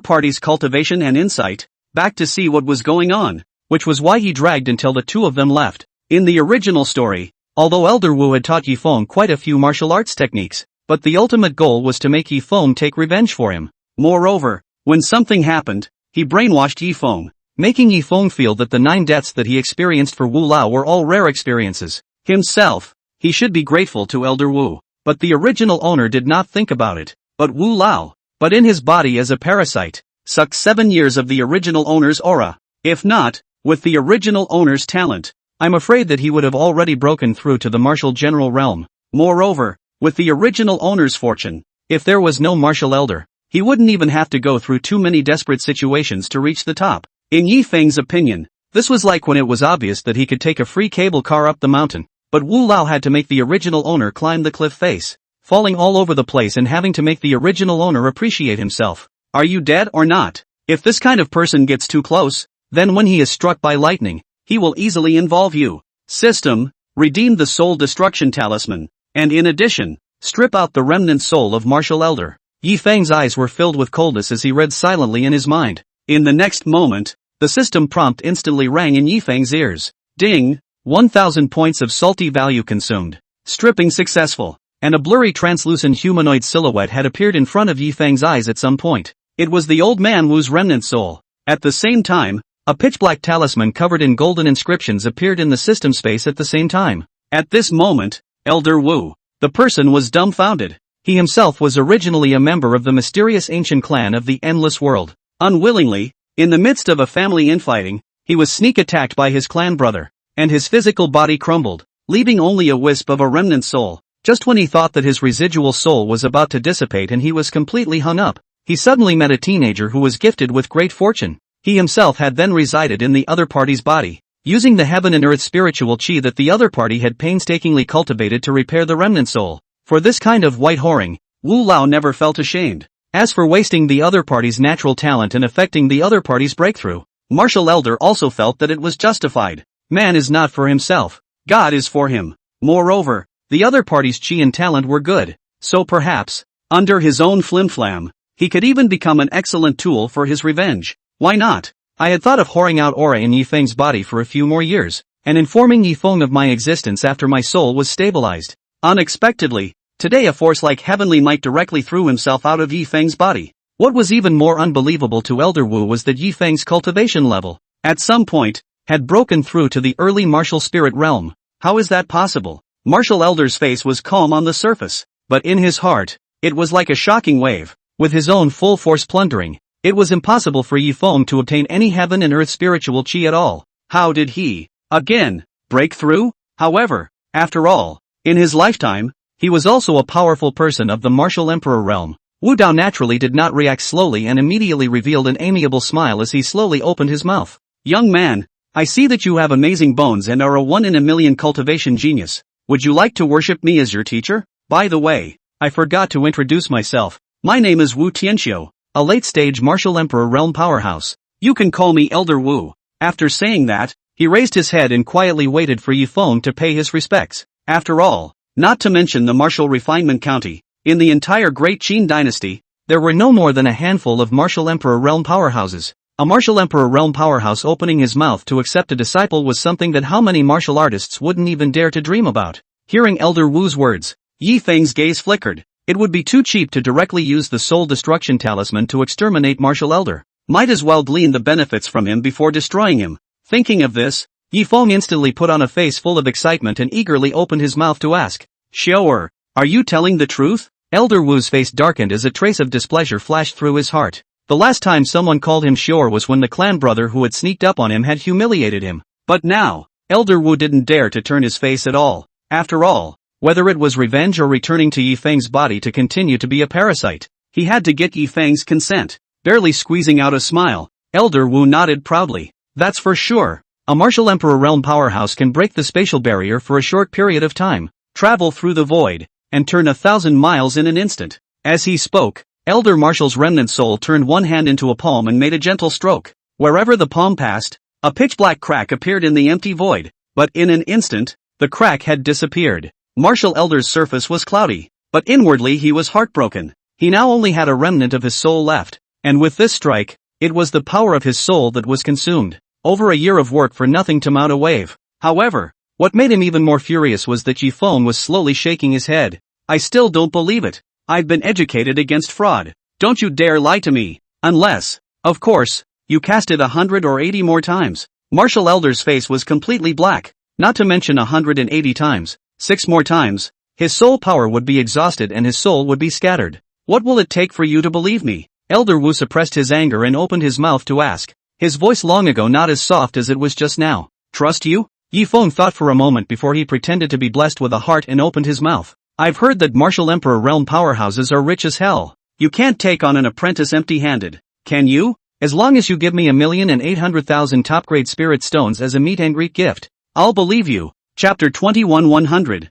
party's cultivation and insight, back to see what was going on, which was why he dragged until the two of them left. In the original story, although Elder Wu had taught Yifeng quite a few martial arts techniques, but the ultimate goal was to make Yifeng take revenge for him. Moreover, when something happened, he brainwashed Yifeng, making Yifeng feel that the 9 deaths that he experienced for Wu Lao were all rare experiences. Himself, he should be grateful to Elder Wu. but the original owner did not think about it. But Wu Lao, but in his body as a parasite, sucked 7 years of the original owner's aura. If not, with the original owner's talent, I'm afraid that he would have already broken through to the martial general realm. Moreover, with the original owner's fortune, if there was no martial elder, he wouldn't even have to go through too many desperate situations to reach the top. In Yi Feng's opinion, this was like when it was obvious that he could take a free cable car up the mountain, but Wu Lao had to make the original owner climb the cliff face, falling all over the place and having to make the original owner appreciate himself. Are you dead or not? If this kind of person gets too close, then when he is struck by lightning, he will easily involve you. System, redeem the soul destruction talisman, and in addition, strip out the remnant soul of martial elder. Yi Feng's eyes were filled with coldness as he read silently in his mind. In the next moment, the system prompt instantly rang in Yi Feng's ears. Ding! 1,000 points of salty value consumed. Stripping successful. And a blurry translucent humanoid silhouette had appeared in front of Yi Feng's eyes at some point. It was the old man Wu's remnant soul. At the same time, a pitch-black talisman covered in golden inscriptions appeared in the system space at the same time. At this moment, Elder Wu, the person, was dumbfounded. He himself was originally a member of the mysterious ancient clan of the Endless World. Unwillingly, in the midst of a family infighting, he was sneak attacked by his clan brother, and his physical body crumbled, leaving only a wisp of a remnant soul. Just when he thought that his residual soul was about to dissipate and he was completely hung up, he suddenly met a teenager who was gifted with great fortune. He himself had then resided in the other party's body, using the heaven and earth spiritual chi that the other party had painstakingly cultivated to repair the remnant soul. For this kind of white whoring, Wu Lao never felt ashamed. As for wasting the other party's natural talent and affecting the other party's breakthrough, Martial Elder also felt that it was justified. Man is not for himself, God is for him. Moreover, the other party's chi and talent were good, so perhaps, under his own flimflam, he could even become an excellent tool for his revenge. Why not? I had thought of whoring out aura in Yi Feng's body for a few more years, and informing Yi Feng of my existence after my soul was stabilized. Unexpectedly, today a force like Heavenly Might directly threw himself out of Yi Feng's body. What was even more unbelievable to Elder Wu was that Yi Feng's cultivation level, at some point, had broken through to the early martial spirit realm. How is that possible? Martial Elder's face was calm on the surface, but in his heart, it was like a shocking wave. With his own full force plundering, it was impossible for Yi Feng to obtain any heaven and earth spiritual chi at all. How did he, again, break through? However, after all, in his lifetime, he was also a powerful person of the martial emperor realm. Wu Dao naturally did not react slowly and immediately revealed an amiable smile as he slowly opened his mouth. Young man, I see that you have amazing bones and are a 1-in-a-million cultivation genius. Would you like to worship me as your teacher? By the way, I forgot to introduce myself. My name is Wu Tianxiu, a late-stage martial emperor realm powerhouse. You can call me Elder Wu. After saying that, he raised his head and quietly waited for Yi Feng to pay his respects. After all, not to mention the martial refinement county, in the entire Great Qin dynasty, there were no more than a handful of martial emperor realm powerhouses. A martial emperor realm powerhouse opening his mouth to accept a disciple was something that how many martial artists wouldn't even dare to dream about. Hearing Elder Wu's words, Yi Feng's gaze flickered. It would be too cheap to directly use the soul destruction talisman to exterminate Martial Elder. Might as well glean the benefits from him before destroying him. Thinking of this, Yi Feng instantly put on a face full of excitement and eagerly opened his mouth to ask, Xiaoer, are you telling the truth? Elder Wu's face darkened as a trace of displeasure flashed through his heart. The last time someone called him Xiaoer was when the clan brother who had sneaked up on him had humiliated him. But now, Elder Wu didn't dare to turn his face at all. After all, whether it was revenge or returning to Yi Feng's body to continue to be a parasite, he had to get Yi Feng's consent. Barely squeezing out a smile, Elder Wu nodded proudly. That's for sure. A martial emperor realm powerhouse can break the spatial barrier for a short period of time, travel through the void, and turn 1,000 miles in an instant. As he spoke, Elder Martial's remnant soul turned one hand into a palm and made a gentle stroke. Wherever the palm passed, a pitch-black crack appeared in the empty void, but in an instant, the crack had disappeared. Martial Elder's surface was cloudy, but inwardly he was heartbroken. He now only had a remnant of his soul left, and with this strike, it was the power of his soul that was consumed. Over a year of work for nothing to mount a wave. However, what made him even more furious was that Yi Feng was slowly shaking his head. I still don't believe it. I've been educated against fraud. Don't you dare lie to me. Unless, of course, you cast it 100 or 80 more times. Martial Elder's face was completely black, not to mention 180 times. 6 more times. His soul power would be exhausted and his soul would be scattered. What will it take for you to believe me? Elder Wu suppressed his anger and opened his mouth to ask. His voice long ago not as soft as it was just now. Trust you? Yi Feng thought for a moment before he pretended to be blessed with a heart and opened his mouth. I've heard that martial emperor realm powerhouses are rich as hell. You can't take on an apprentice empty-handed. Can you? As long as you give me 1,800,000 top-grade spirit stones as a meet and greet gift, I'll believe you. Chapter 21 100,000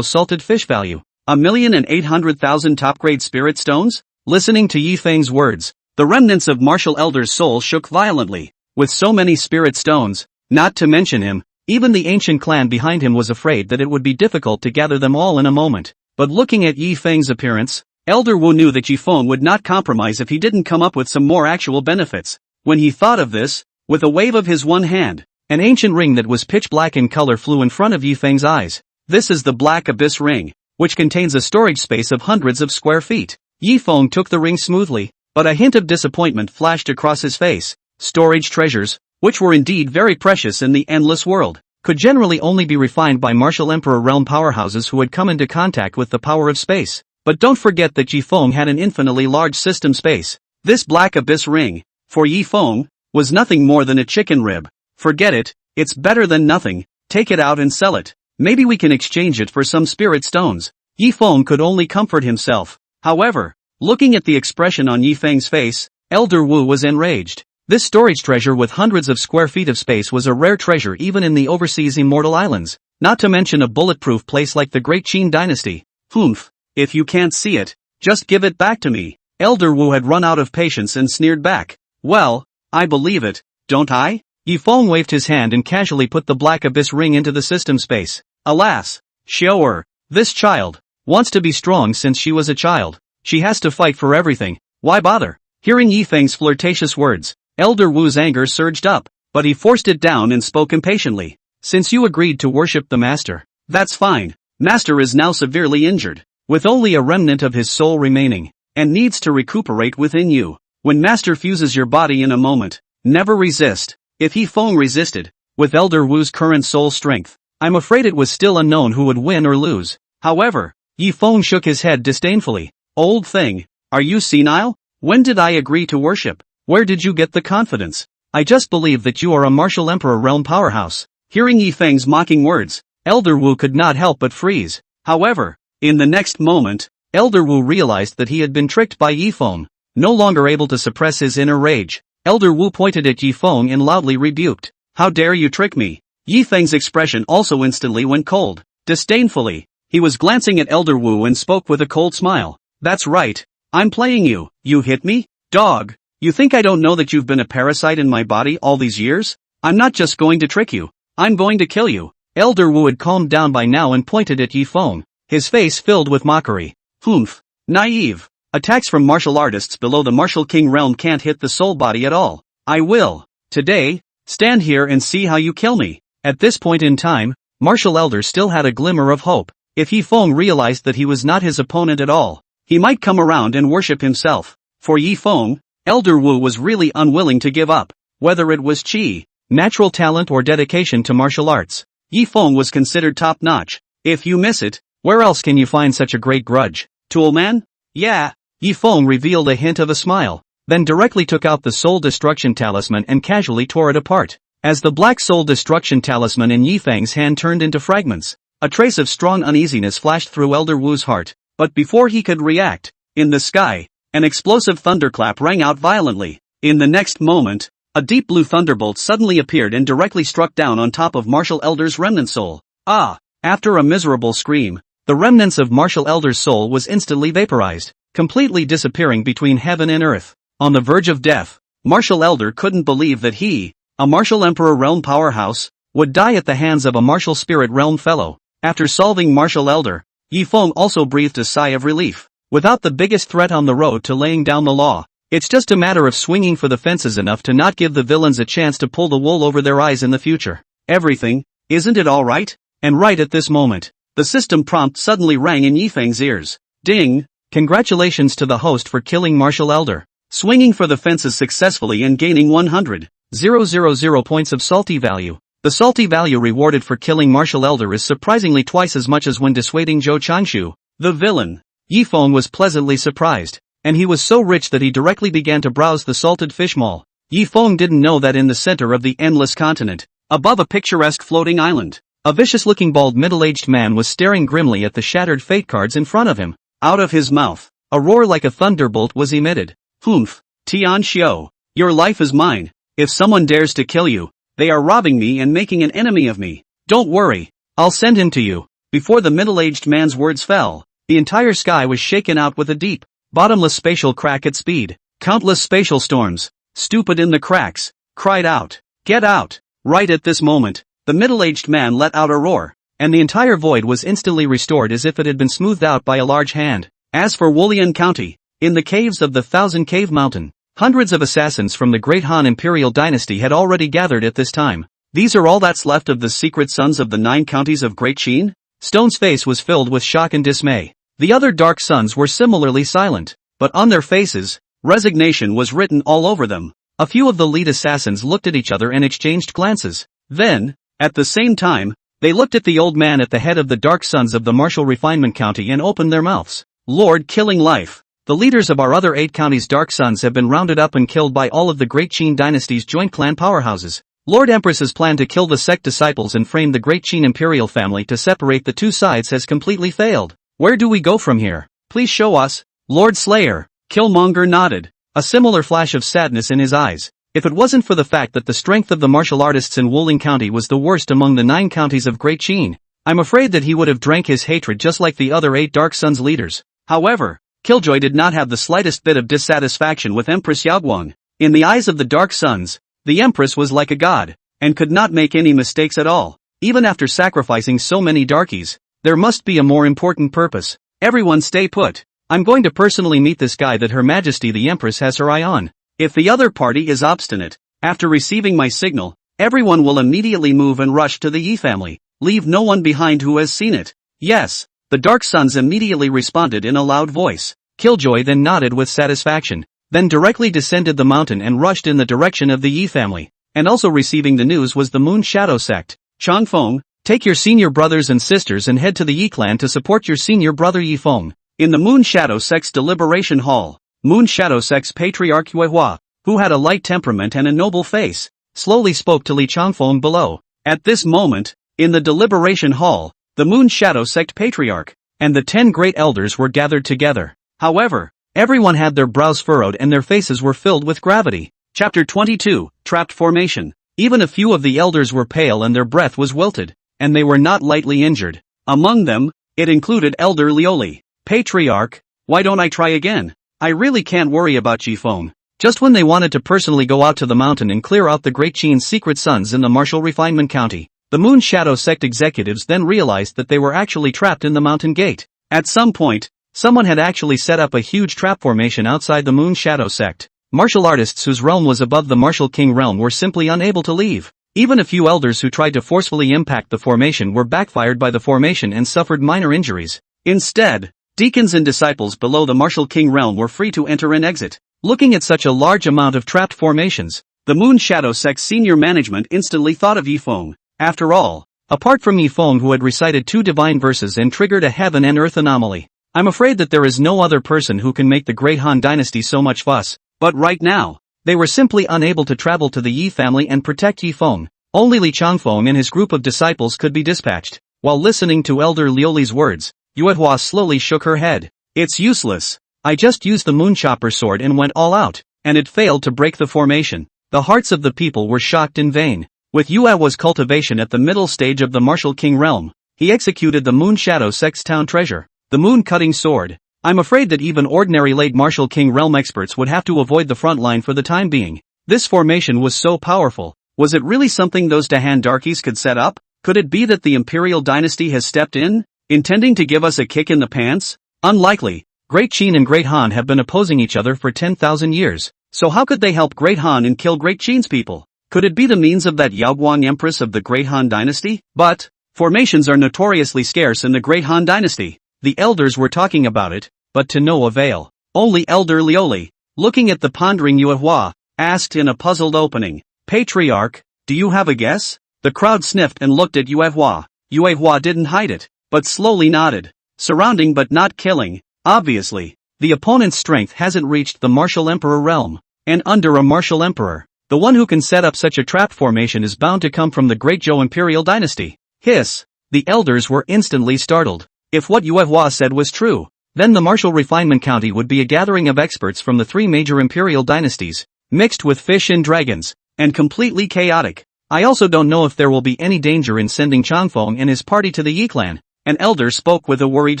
salted fish value. 1,800,000 top-grade spirit stones? Listening to Yi Feng's words, the remnants of Martial Elder's soul shook violently. With so many spirit stones, not to mention him, even the ancient clan behind him was afraid that it would be difficult to gather them all in a moment. But looking at Yi Feng's appearance, Elder Wu knew that Yi Feng would not compromise if he didn't come up with some more actual benefits. When he thought of this, with a wave of his one hand, an ancient ring that was pitch black in color flew in front of Yi Feng's eyes. This is the Black Abyss Ring, which contains a storage space of hundreds of square feet. Yi Feng took the ring smoothly, but a hint of disappointment flashed across his face. Storage treasures, which were indeed very precious in the endless world, could generally only be refined by martial emperor realm powerhouses who had come into contact with the power of space. But don't forget that Yi Feng had an infinitely large system space. This Black Abyss Ring, for Yi Feng, was nothing more than a chicken rib. Forget it, it's better than nothing. Take it out and sell it. Maybe we can exchange it for some spirit stones. Yi Feng could only comfort himself. However, looking at the expression on Yi Feng's face, Elder Wu was enraged. This storage treasure with hundreds of square feet of space was a rare treasure even in the overseas immortal islands, not to mention a bulletproof place like the Great Qin dynasty. Humph, if you can't see it, just give it back to me. Elder Wu had run out of patience and sneered back. Well, I believe it, don't I? Yi Feng waved his hand and casually put the Black Abyss Ring into the system space. Alas, Xiao, this child wants to be strong since she was a child. She has to fight for everything. Why bother? Hearing Yi Feng's flirtatious words, Elder Wu's anger surged up, but he forced it down and spoke impatiently. Since you agreed to worship the master, that's fine. Master is now severely injured, with only a remnant of his soul remaining, and needs to recuperate within you. When master fuses your body in a moment, never resist. If Yi Feng resisted, with Elder Wu's current soul strength, I'm afraid it was still unknown who would win or lose. However, Yi Feng shook his head disdainfully. Old thing, are you senile? When did I agree to worship? Where did you get the confidence? I just believe that you are a martial emperor realm powerhouse. Hearing Yi Feng's mocking words, Elder Wu could not help but freeze. However, in the next moment, Elder Wu realized that he had been tricked by Yi Feng. No longer able to suppress his inner rage, Elder Wu pointed at Yi Feng and loudly rebuked. How dare you trick me? Yi Feng's expression also instantly went cold. Disdainfully, he was glancing at Elder Wu and spoke with a cold smile. That's right. I'm playing you. You hit me? Dog. You think I don't know that you've been a parasite in my body all these years? I'm not just going to trick you. I'm going to kill you. Elder Wu had calmed down by now and pointed at Yi Feng, his face filled with mockery. Humph. Naive. Attacks from martial artists below the martial king realm can't hit the soul body at all. I will. Today, stand here and see how you kill me. At this point in time, Martial Elder still had a glimmer of hope. If Yi Feng realized that he was not his opponent at all, he might come around and worship himself. For Yi Feng, Elder Wu was really unwilling to give up. Whether it was qi, natural talent or dedication to martial arts, Yi Feng was considered top-notch. If you miss it, where else can you find such a great grudge? Toolman? Yeah. Yi Feng revealed a hint of a smile, then directly took out the Soul Destruction Talisman and casually tore it apart. As the Black Soul Destruction Talisman in Yi Feng's hand turned into fragments, a trace of strong uneasiness flashed through Elder Wu's heart. But before he could react, in the sky, an explosive thunderclap rang out violently. In the next moment, a deep blue thunderbolt suddenly appeared and directly struck down on top of Martial Elder's remnant soul. Ah! After a miserable scream, the remnants of Martial Elder's soul was instantly vaporized, completely disappearing between heaven and earth. On the verge of death, Martial Elder couldn't believe that he, a Martial Emperor realm powerhouse, would die at the hands of a Martial Spirit realm fellow. After solving Martial Elder, Yi Feng also breathed a sigh of relief. Without the biggest threat on the road to laying down the law, it's just a matter of swinging for the fences enough to not give the villains a chance to pull the wool over their eyes in the future. Everything, isn't it all right? And right at this moment, the system prompt suddenly rang in Yi Feng's ears. Ding! Congratulations to the host for killing Martial Elder, swinging for the fences successfully and gaining 100,000 points of salty value. The salty value rewarded for killing martial elder is surprisingly twice as much as when dissuading Zhou Changshu, the villain. Yi Feng was pleasantly surprised, and he was so rich that he directly began to browse the salted fish mall. Yi Feng didn't know that in the center of the endless continent, above a picturesque floating island, a vicious-looking bald middle-aged man was staring grimly at the shattered fate cards in front of him. Out of his mouth, a roar like a thunderbolt was emitted. Humph, Tian Xiao, your life is mine. If someone dares to kill you, they are robbing me and making an enemy of me. Don't worry, I'll send him to you. Before the middle-aged man's words fell, the entire sky was shaken out with a deep, bottomless spatial crack at speed. Countless spatial storms, stupid in the cracks, cried out, "Get out!" Right at this moment, the middle-aged man let out a roar, and the entire void was instantly restored as if it had been smoothed out by a large hand. As for Wulian County, in the caves of the Thousand Cave Mountain, hundreds of assassins from the Great Han Imperial Dynasty had already gathered at this time. These are all that's left of the secret sons of the 9 counties of Great Qin? Stone's face was filled with shock and dismay. The other dark sons were similarly silent, but on their faces, resignation was written all over them. A few of the lead assassins looked at each other and exchanged glances. Then, at the same time, they looked at the old man at the head of the dark sons of the Martial Refinement County and opened their mouths. Lord Killing Life, the leaders of our other 8 counties' dark sons have been rounded up and killed by all of the Great Qin Dynasty's joint clan powerhouses. Lord Empress's plan to kill the sect disciples and frame the Great Qin Imperial family to separate the two sides has completely failed. Where do we go from here? Please show us. Lord Slayer, Killmonger nodded, a similar flash of sadness in his eyes. If it wasn't for the fact that the strength of the martial artists in Wuling County was the worst among the 9 counties of Great Qin, I'm afraid that he would have drank his hatred just like the other 8 Dark Sons leaders. However, Killjoy did not have the slightest bit of dissatisfaction with Empress Yaoguang. In the eyes of the Dark Sons, the Empress was like a god, and could not make any mistakes at all. Even after sacrificing so many darkies, there must be a more important purpose. Everyone stay put. I'm going to personally meet this guy that Her Majesty the Empress has her eye on. If the other party is obstinate, after receiving my signal, everyone will immediately move and rush to the Yi family. Leave no one behind who has seen it. Yes, the Dark Sons immediately responded in a loud voice. Killjoy then nodded with satisfaction, then directly descended the mountain and rushed in the direction of the Yi family. And also receiving the news was the Moon Shadow sect. Changfeng, take your senior brothers and sisters and head to the Yi clan to support your senior brother Yi Feng. In the Moon Shadow sect's deliberation hall, Moon Shadow sect's patriarch Yuehua, who had a light temperament and a noble face, slowly spoke to Li Changfeng below. At this moment, in the deliberation hall, the Moon Shadow sect patriarch and the 10 great elders were gathered together. However, everyone had their brows furrowed and their faces were filled with gravity. Chapter 22, Trapped Formation. Even a few of the elders were pale and their breath was wilted, and they were not lightly injured. Among them, it included Elder Lioli. Patriarch, why don't I try again? I really can't worry about Yi Feng. Just when they wanted to personally go out to the mountain and clear out the Great Qin's secret sons in the Martial Refinement County, the Moon Shadow sect executives then realized that they were actually trapped in the mountain gate. At some point, someone had actually set up a huge trap formation outside the Moon Shadow sect. Martial artists whose realm was above the Martial King realm were simply unable to leave. Even a few elders who tried to forcefully impact the formation were backfired by the formation and suffered minor injuries. Instead, deacons and disciples below the Martial King realm were free to enter and exit. Looking at such a large amount of trapped formations, the Moon Shadow sect's senior management instantly thought of Yi Feng. After all, apart from Yi Feng who had recited 2 divine verses and triggered a heaven and earth anomaly, I'm afraid that there is no other person who can make the Great Han Dynasty so much fuss. But right now, they were simply unable to travel to the Yi family and protect Yi Feng. Only Li Changfeng and his group of disciples could be dispatched. While listening to Elder Lioli's words, Yuehua slowly shook her head. It's useless. I just used the Moonchopper sword and went all out, and it failed to break the formation. The hearts of the people were shocked in vain. With Yuehua's cultivation at the middle stage of the Martial King realm, he executed the Moon Shadow sect's town treasure, the Moon-cutting sword. I'm afraid that even ordinary late Martial King realm experts would have to avoid the front line for the time being. This formation was so powerful. Was it really something those Dahan darkies could set up? Could it be that the Imperial Dynasty has stepped in, intending to give us a kick in the pants? Unlikely. Great Qin and Great Han have been opposing each other for 10,000 years, so how could they help Great Han and kill Great Qin's people? Could it be the means of that Yaoguang Empress of the Great Han Dynasty? But, formations are notoriously scarce in the Great Han Dynasty. The elders were talking about it, but to no avail. Only Elder Lioli, looking at the pondering Yuehua, asked in a puzzled opening, Patriarch, do you have a guess? The crowd sniffed and looked at Yuehua. Yuehua didn't hide it, but slowly nodded. Surrounding but not killing, obviously. The opponent's strength hasn't reached the martial emperor realm. And under a martial emperor, the one who can set up such a trap formation is bound to come from the Great Zhou imperial dynasty. Hiss! The elders were instantly startled. If what Yuehua said was true, then the martial refinement county would be a gathering of experts from the three major imperial dynasties, mixed with fish and dragons, and completely chaotic. I also don't know if there will be any danger in sending Changfeng and his party to the Yi clan. An elder spoke with a worried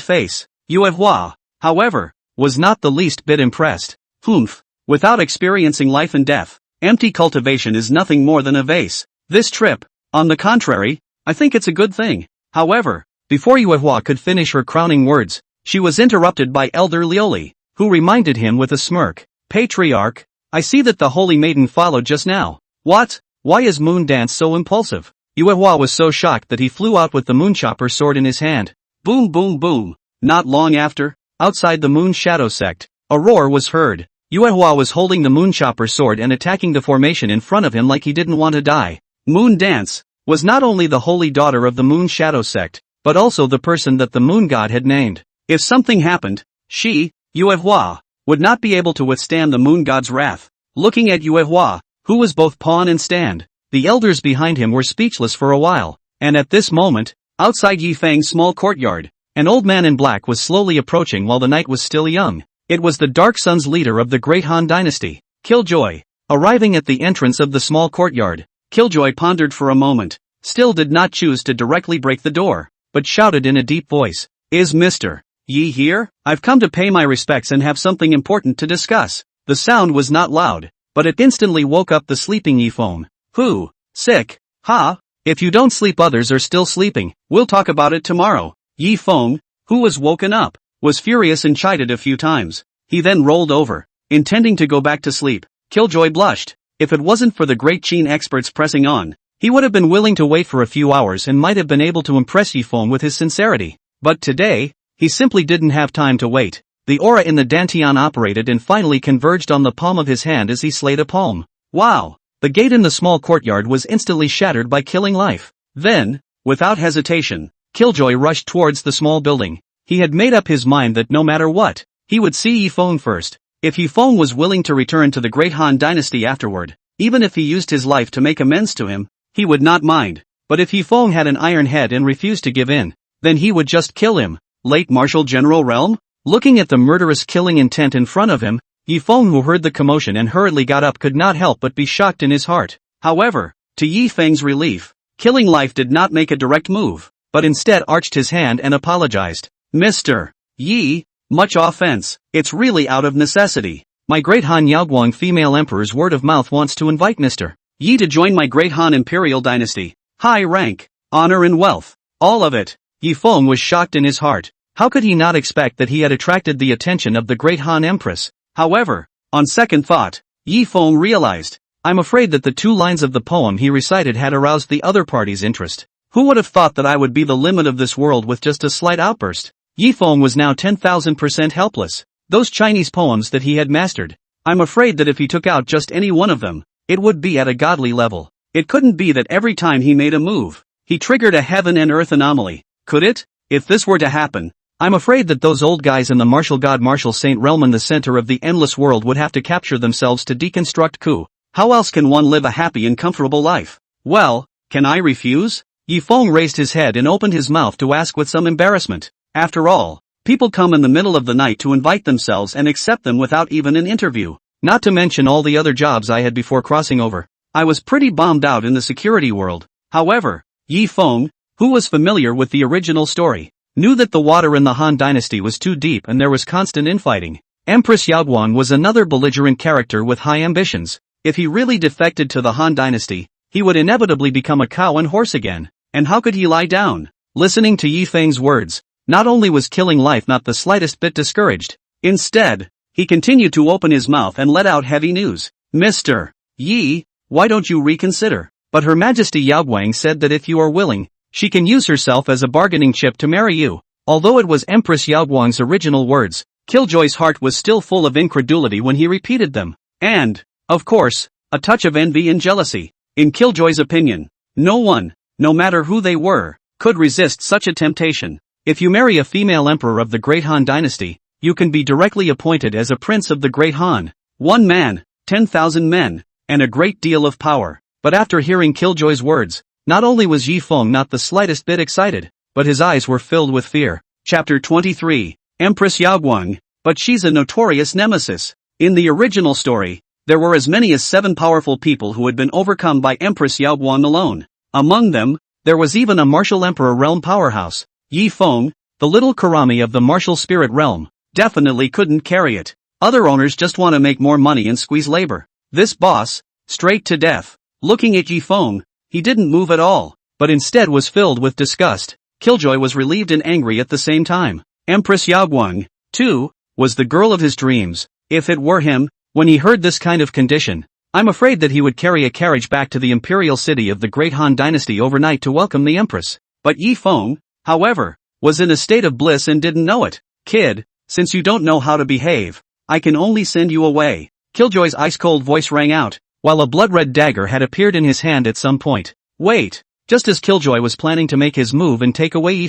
face. Yuehua, however, was not the least bit impressed. Humph. Without experiencing life and death, empty cultivation is nothing more than a vase. This trip, on the contrary, I think it's a good thing. However, before Yuehua could finish her crowning words, she was interrupted by Elder Lioli, who reminded him with a smirk. Patriarch, I see that the holy maiden followed just now. What? Why is Moon Dance so impulsive? Yuehua was so shocked that he flew out with the Moonchopper sword in his hand. Boom boom boom. Not long after, outside the Moon Shadow sect, a roar was heard. Yuehua was holding the Moonchopper sword and attacking the formation in front of him like he didn't want to die. Moon Dance was not only the holy daughter of the Moon Shadow sect, but also the person that the Moon God had named. If something happened, she, Yuehua, would not be able to withstand the Moon God's wrath. Looking at Yuehua, who was both pawn and stand, the elders behind him were speechless for a while, and at this moment, outside Yi Fang's small courtyard, an old man in black was slowly approaching while the night was still young. It was the Dark Sun's leader of the Great Han Dynasty, Killjoy. Arriving at the entrance of the small courtyard, Killjoy pondered for a moment, still did not choose to directly break the door, but shouted in a deep voice, "Is Mr. Yi here? I've come to pay my respects and have something important to discuss." The sound was not loud, but it instantly woke up the sleeping Yi Feng. Who? Sick? Ha? If you don't sleep others are still sleeping, we'll talk about it tomorrow. Yi Feng, who was woken up, was furious and chided a few times. He then rolled over, intending to go back to sleep. Killjoy blushed. If it wasn't for the great Qin experts pressing on, he would have been willing to wait for a few hours and might have been able to impress Yi Feng with his sincerity. But today, he simply didn't have time to wait. The aura in the dantian operated and finally converged on the palm of his hand as he slayed a palm. Wow! The gate in the small courtyard was instantly shattered by killing life. Then, without hesitation, Killjoy rushed towards the small building. He had made up his mind that no matter what, he would see Yi Feng first. If Yi Feng was willing to return to the Great Han Dynasty afterward, even if he used his life to make amends to him, he would not mind. But if Yi Feng had an iron head and refused to give in, then he would just kill him. Late Martial General Realm? Looking at the murderous killing intent in front of him, Yi Feng, who heard the commotion and hurriedly got up, could not help but be shocked in his heart. However, to Yi Feng's relief, killing life did not make a direct move, but instead arched his hand and apologized. Mr. Yi, much offense, it's really out of necessity. My Great Han Yaoguang female emperor's word of mouth wants to invite Mr. Yi to join my Great Han Imperial Dynasty. High rank, honor and wealth, all of it. Yi Feng was shocked in his heart. How could he not expect that he had attracted the attention of the Great Han Empress? However, on second thought, Yi Feng realized, I'm afraid that the 2 lines of the poem he recited had aroused the other party's interest. Who would have thought that I would be the limit of this world with just a slight outburst? Yi Feng was now 10,000% helpless. Those Chinese poems that he had mastered, I'm afraid that if he took out just any one of them, it would be at a godly level. It couldn't be that every time he made a move, he triggered a heaven and earth anomaly. Could it? If this were to happen, I'm afraid that those old guys in the martial god martial saint realm in the center of the endless world would have to capture themselves to deconstruct coup. How else can one live a happy and comfortable life? Well, can I refuse? Yi Feng raised his head and opened his mouth to ask with some embarrassment. After all, people come in the middle of the night to invite themselves and accept them without even an interview. Not to mention all the other jobs I had before crossing over. I was pretty bombed out in the security world. However, Yi Feng, who was familiar with the original story, knew that the water in the Han Dynasty was too deep and there was constant infighting. Empress Yaoguang was another belligerent character with high ambitions. If he really defected to the Han Dynasty, he would inevitably become a cow and horse again. And how could he lie down? Listening to Yi Feng's words, not only was killing life not the slightest bit discouraged, instead, he continued to open his mouth and let out heavy news. Mr. Yi, why don't you reconsider? But Her Majesty Yaoguang said that if you are willing, she can use herself as a bargaining chip to marry you. Although it was Empress Yaoguang's original words, Killjoy's heart was still full of incredulity when he repeated them. And, of course, a touch of envy and jealousy. In Killjoy's opinion, No one, no matter who they were, could resist such a temptation. If you marry a female emperor of the Great Han dynasty, you can be directly appointed as a prince of the Great Han. 1 man, 10,000 men, and a great deal of power. But after hearing Killjoy's words, not only was Yi Feng not the slightest bit excited, but his eyes were filled with fear. Chapter 23, Empress Yaoguang, but she's a notorious nemesis. In the original story, there were as many as 7 powerful people who had been overcome by Empress Yaoguang alone. Among them, there was even a martial emperor realm powerhouse. Yi Feng, the little Kurami of the martial spirit realm, definitely couldn't carry it. Other owners just want to make more money and squeeze labor. This boss, straight to death. Looking at Yi Feng, he didn't move at all, but instead was filled with disgust. Killjoy was relieved and angry at the same time. Empress Yaoguang, too, was the girl of his dreams. If it were him, when he heard this kind of condition, I'm afraid that he would carry a carriage back to the imperial city of the Great Han dynasty overnight to welcome the empress. But Yi Feng, however, was in a state of bliss and didn't know it. Kid, since you don't know how to behave, I can only send you away. Killjoy's ice-cold voice rang out, while a blood-red dagger had appeared in his hand at some point. Wait! Just as Killjoy was planning to make his move and take away Yi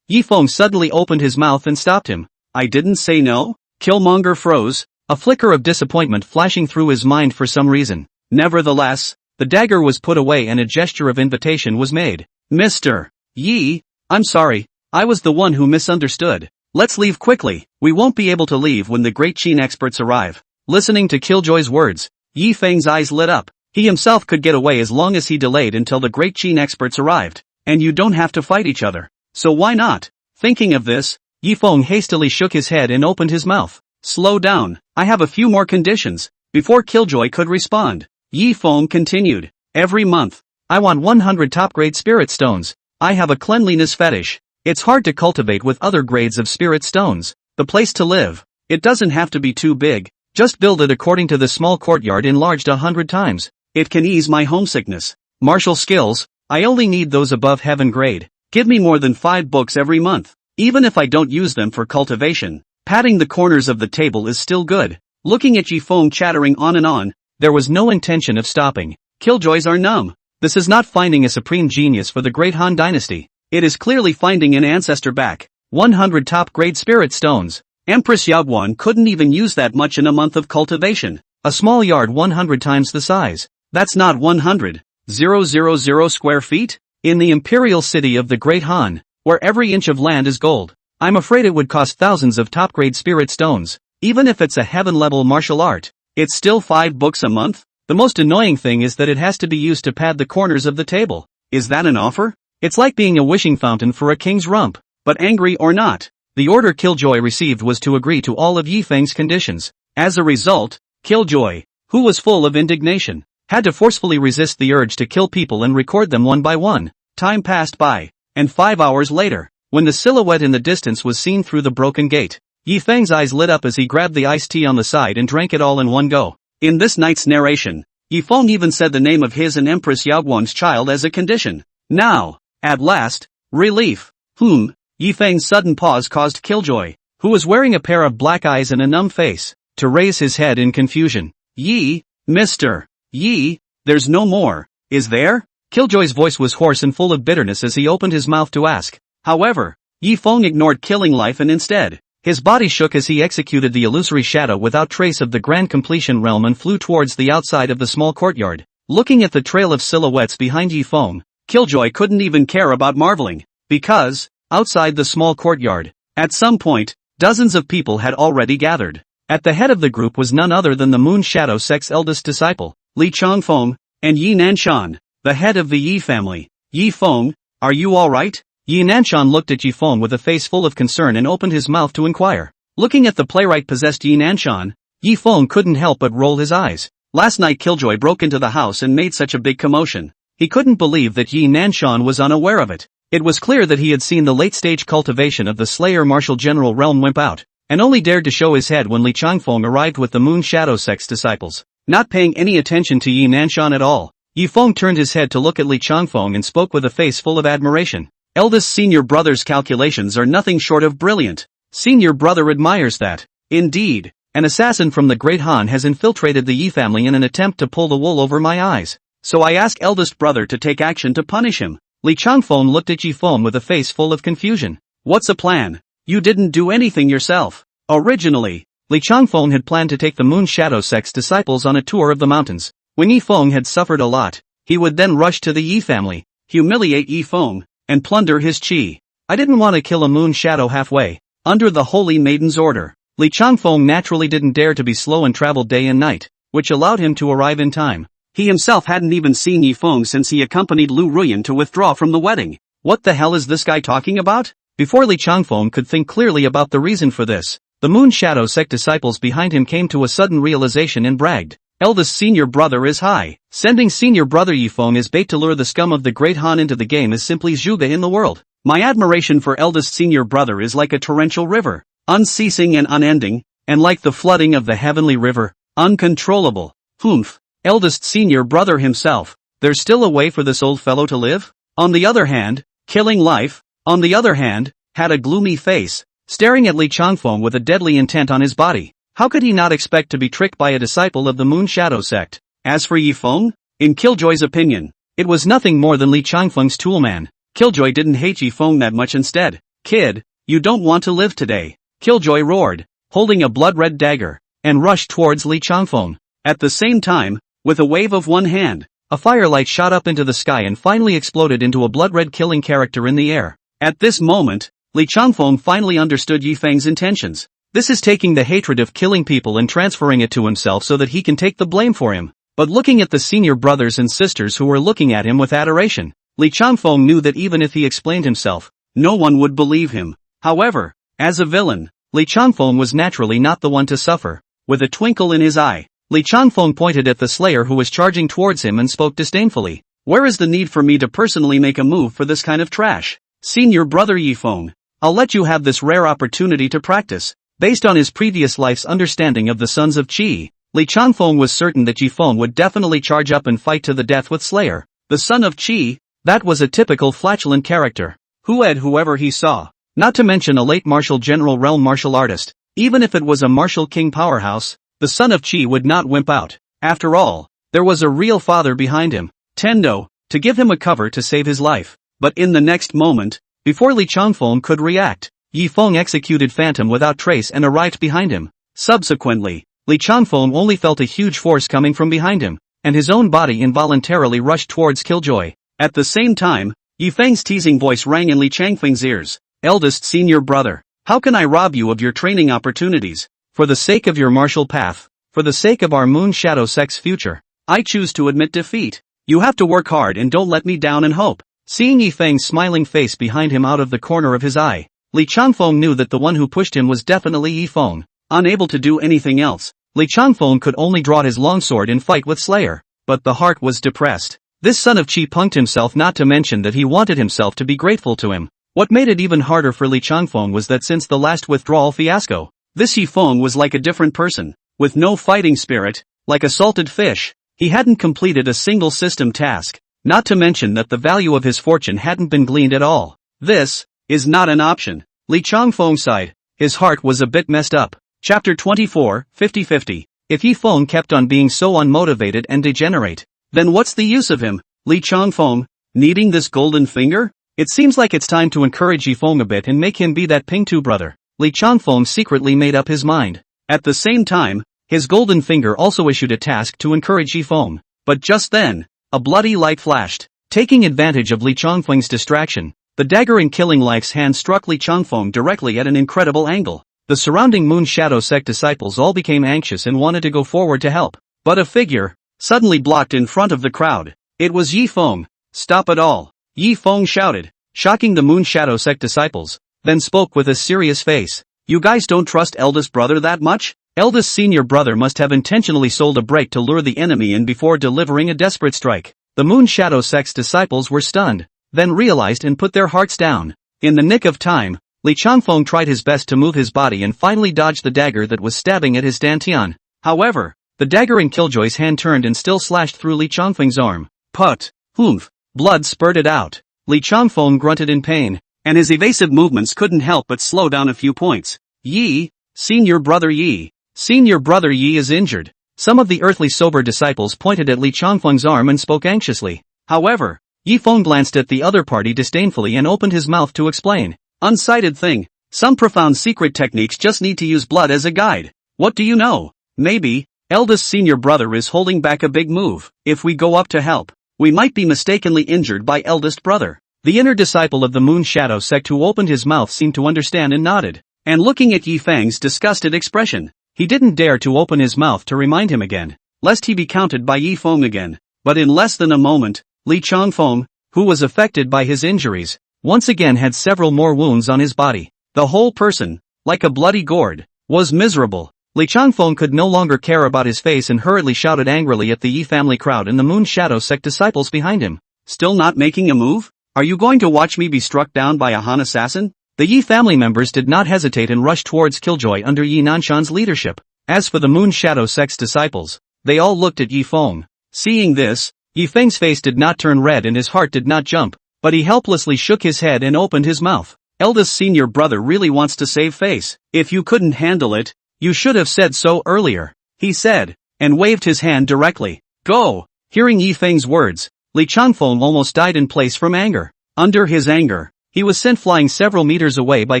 Feng suddenly opened his mouth and stopped him. I didn't say no? Killmonger froze, a flicker of disappointment flashing through his mind for some reason. Nevertheless, the dagger was put away and a gesture of invitation was made. Mr. Yi, I'm sorry, I was the one who misunderstood. Let's leave quickly. We won't be able to leave when the great Qin experts arrive. Listening to Killjoy's words, Yi Feng's eyes lit up. He himself could get away as long as he delayed until the great Qin experts arrived, and you don't have to fight each other. So why not? Thinking of this, Yi Feng hastily shook his head and opened his mouth. Slow down, I have a few more conditions. Before Killjoy could respond, Yi Feng continued. Every month, I want 100 top-grade spirit stones. I have a cleanliness fetish. It's hard to cultivate with other grades of spirit stones. The place to live. It doesn't have to be too big. Just build it according to the small courtyard enlarged 100 times. It can ease my homesickness. Martial skills, I only need those above heaven grade. Give me more than 5 books every month. Even if I don't use them for cultivation, patting the corners of the table is still good. Looking at Yi Feng chattering on and on, there was no intention of stopping. Killjoys are numb. This is not finding a supreme genius for the Great Han dynasty. It is clearly finding an ancestor back. 100 top-grade spirit stones. Empress Yaoguang couldn't even use that much in a month of cultivation. A small yard 100 times the size. That's not 100,000 square feet? In the imperial city of the Great Han, where every inch of land is gold, I'm afraid it would cost thousands of top-grade spirit stones. Even if it's a heaven-level martial art, it's still 5 books a month? The most annoying thing is that it has to be used to pad the corners of the table. Is that an offer? It's like being a wishing fountain for a king's rump. But angry or not, the order Killjoy received was to agree to all of Yi Feng's conditions. As a result, Killjoy, who was full of indignation, had to forcefully resist the urge to kill people and record them one by one. Time passed by, and 5 hours later, when the silhouette in the distance was seen through the broken gate, Yi Feng's eyes lit up as he grabbed the iced tea on the side and drank it all in one go. In this night's narration, Yi Feng even said the name of his and Empress Yaoguang's child as a condition. Now, at last, relief. Yi Feng's sudden pause caused Killjoy, who was wearing a pair of black eyes and a numb face, to raise his head in confusion. Mr. Yi, there's no more, is there? Killjoy's voice was hoarse and full of bitterness as he opened his mouth to ask. However, Yi Feng ignored killing life and instead, his body shook as he executed the illusory shadow without trace of the grand completion realm and flew towards the outside of the small courtyard. Looking at the trail of silhouettes behind Yi Feng, Killjoy couldn't even care about marveling, because, outside the small courtyard, at some point, dozens of people had already gathered. At the head of the group was none other than the Moon Shadow sect's eldest disciple, Li Changfeng, and Yi Nanshan, the head of the Yi family. Yi Feng, are you alright? Yi Nanshan looked at Yi Feng with a face full of concern and opened his mouth to inquire. Looking at the playwright-possessed Yi Nanshan, Yi Feng couldn't help but roll his eyes. Last night Killjoy broke into the house and made such a big commotion. He couldn't believe that Yi Nanshan was unaware of it. It was clear that he had seen the late-stage cultivation of the Slayer Martial General realm wimp out, and only dared to show his head when Li Changfeng arrived with the Moon Shadow sect's disciples. Not paying any attention to Yi Nanshan at all, Yi Feng turned his head to look at Li Changfeng and spoke with a face full of admiration. Eldest senior brother's calculations are nothing short of brilliant. Senior brother admires that. Indeed, an assassin from the Great Han has infiltrated the Yi family in an attempt to pull the wool over my eyes. so I ask eldest brother to take action to punish him. Li Changfeng looked at Yifeng with a face full of confusion. What's a plan? You didn't do anything yourself. Originally, Li Changfeng had planned to take the Moon Shadow Sect's disciples on a tour of the mountains. When Yifeng had suffered a lot, he would then rush to the Yi family, humiliate Yifeng, and plunder his qi. I didn't want to kill a Moon Shadow halfway. Under the Holy Maiden's order, Li Changfeng naturally didn't dare to be slow and traveled day and night, which allowed him to arrive in time. He himself hadn't even seen Yifeng since he accompanied Lu Ruyan to withdraw from the wedding. What the hell is this guy talking about? Before Li Changfeng could think clearly about the reason for this, the Moon Shadow Sect disciples behind him came to a sudden realization and bragged. Eldest senior brother is high. Sending senior brother Yifeng as bait to lure the scum of the Great Han into the game is simply zhuge in the world. My admiration for eldest senior brother is like a torrential river, unceasing and unending, and like the flooding of the heavenly river, uncontrollable. Humph. Eldest senior brother himself. There's still a way for this old fellow to live? On the other hand, killing life, on the other hand, had a gloomy face, staring at Li Changfeng with a deadly intent on his body. How could he not expect to be tricked by a disciple of the Moon Shadow Sect? As for Yifeng, in Killjoy's opinion, it was nothing more than Li Changfeng's toolman. Killjoy didn't hate Yifeng that much instead. Kid, you don't want to live today, Killjoy roared, holding a blood-red dagger, and rushed towards Li Changfeng. At the same time, with a wave of one hand, a firelight shot up into the sky and finally exploded into a blood-red killing character in the air. At this moment, Li Changfeng finally understood Yifeng's intentions. This is taking the hatred of killing people and transferring it to himself so that he can take the blame for him. But looking at the senior brothers and sisters who were looking at him with adoration, Li Changfeng knew that even if he explained himself, no one would believe him. However, as a villain, Li Changfeng was naturally not the one to suffer. With a twinkle in his eye, Li Changfeng pointed at the Slayer who was charging towards him and spoke disdainfully. Where is the need for me to personally make a move for this kind of trash? Senior brother Yifeng, I'll let you have this rare opportunity to practice. Based on his previous life's understanding of the Sons of Qi, Li Changfeng was certain that Yifeng would definitely charge up and fight to the death with Slayer. The Son of Qi, that was a typical flatulent character, who had whoever he saw, not to mention a late martial general realm martial artist. Even if it was a martial king powerhouse, the Son of Qi would not wimp out. After all, there was a real father behind him, Tendo, to give him a cover to save his life. But in the next moment, before Li Changfeng could react, Yifeng executed Phantom without trace and arrived behind him. Subsequently, Li Changfeng only felt a huge force coming from behind him, and his own body involuntarily rushed towards Killjoy. At the same time, Yifeng's teasing voice rang in Li Changfeng's ears. Eldest senior brother, how can I rob you of your training opportunities? For the sake of your martial path, for the sake of our Moon Shadow Sect's future, I choose to admit defeat. You have to work hard and don't let me down and hope. Seeing Yifeng's smiling face behind him out of the corner of his eye, Li Changfeng knew that the one who pushed him was definitely Yifeng. Unable to do anything else, Li Changfeng could only draw his longsword and fight with Slayer. But the heart was depressed. This son of Qi punked himself, not to mention that he wanted himself to be grateful to him. What made it even harder for Li Changfeng was that since the last withdrawal fiasco, this Yifeng was like a different person, with no fighting spirit, like a salted fish. He hadn't completed a single system task, not to mention that the value of his fortune hadn't been gleaned at all. This is not an option. Li Changfeng sighed. His heart was a bit messed up. Chapter 24, 50-50. If Yifeng kept on being so unmotivated and degenerate, then what's the use of him? Li Changfeng, needing this golden finger? It seems like it's time to encourage Yifeng a bit and make him be that Pingtu brother. Li Changfeng secretly made up his mind. At the same time, his golden finger also issued a task to encourage Yifeng. But just then, a bloody light flashed. Taking advantage of Li Changfeng's distraction, the dagger in Killing Life's hand struck Li Changfeng directly at an incredible angle. The surrounding Moon Shadow Sect disciples all became anxious and wanted to go forward to help. But a figure suddenly blocked in front of the crowd. It was Yifeng. Stop it all! Yifeng shouted, shocking the Moon Shadow Sect disciples, then spoke with a serious face. You guys don't trust eldest brother that much? Eldest senior brother must have intentionally sold a break to lure the enemy in before delivering a desperate strike. The Moon Shadow Sect's disciples were stunned, then realized and put their hearts down. In the nick of time, Li Changfeng tried his best to move his body and finally dodged the dagger that was stabbing at his dantian. However, the dagger in Killjoy's hand turned and still slashed through Li Changfeng's arm. Put! Humph! Blood spurted out. Li Changfeng grunted in pain, and his evasive movements couldn't help but slow down a few points. Yi! Senior brother Yi! Senior brother Yi is injured. Some of the earthly sober disciples pointed at Li Changfeng's arm and spoke anxiously. However, Yi Feng glanced at the other party disdainfully and opened his mouth to explain. Unsighted thing. Some profound secret techniques just need to use blood as a guide. What do you know? Maybe, eldest senior brother is holding back a big move. If we go up to help, we might be mistakenly injured by eldest brother. The inner disciple of the Moon Shadow sect who opened his mouth seemed to understand and nodded. And looking at Yi Feng's disgusted expression, he didn't dare to open his mouth to remind him again, lest he be counted by Yi Feng again. But in less than a moment, Li Changfeng, who was affected by his injuries, once again had several more wounds on his body. The whole person, like a bloody gourd, was miserable. Li Changfeng could no longer care about his face and hurriedly shouted angrily at the Yi family crowd and the Moon Shadow sect disciples behind him. Still not making a move? Are you going to watch me be struck down by a Han assassin? The Yi family members did not hesitate and rushed towards Killjoy under Yi Nanshan's leadership. As for the Moon Shadow sect's disciples, they all looked at Yi Feng. Seeing this, Yi Feng's face did not turn red and his heart did not jump, but he helplessly shook his head and opened his mouth. Eldest senior brother really wants to save face. If you couldn't handle it, you should have said so earlier, he said, and waved his hand directly. Go! Hearing Yi Feng's words, Li Changfeng almost died in place from anger. Under his anger, he was sent flying several meters away by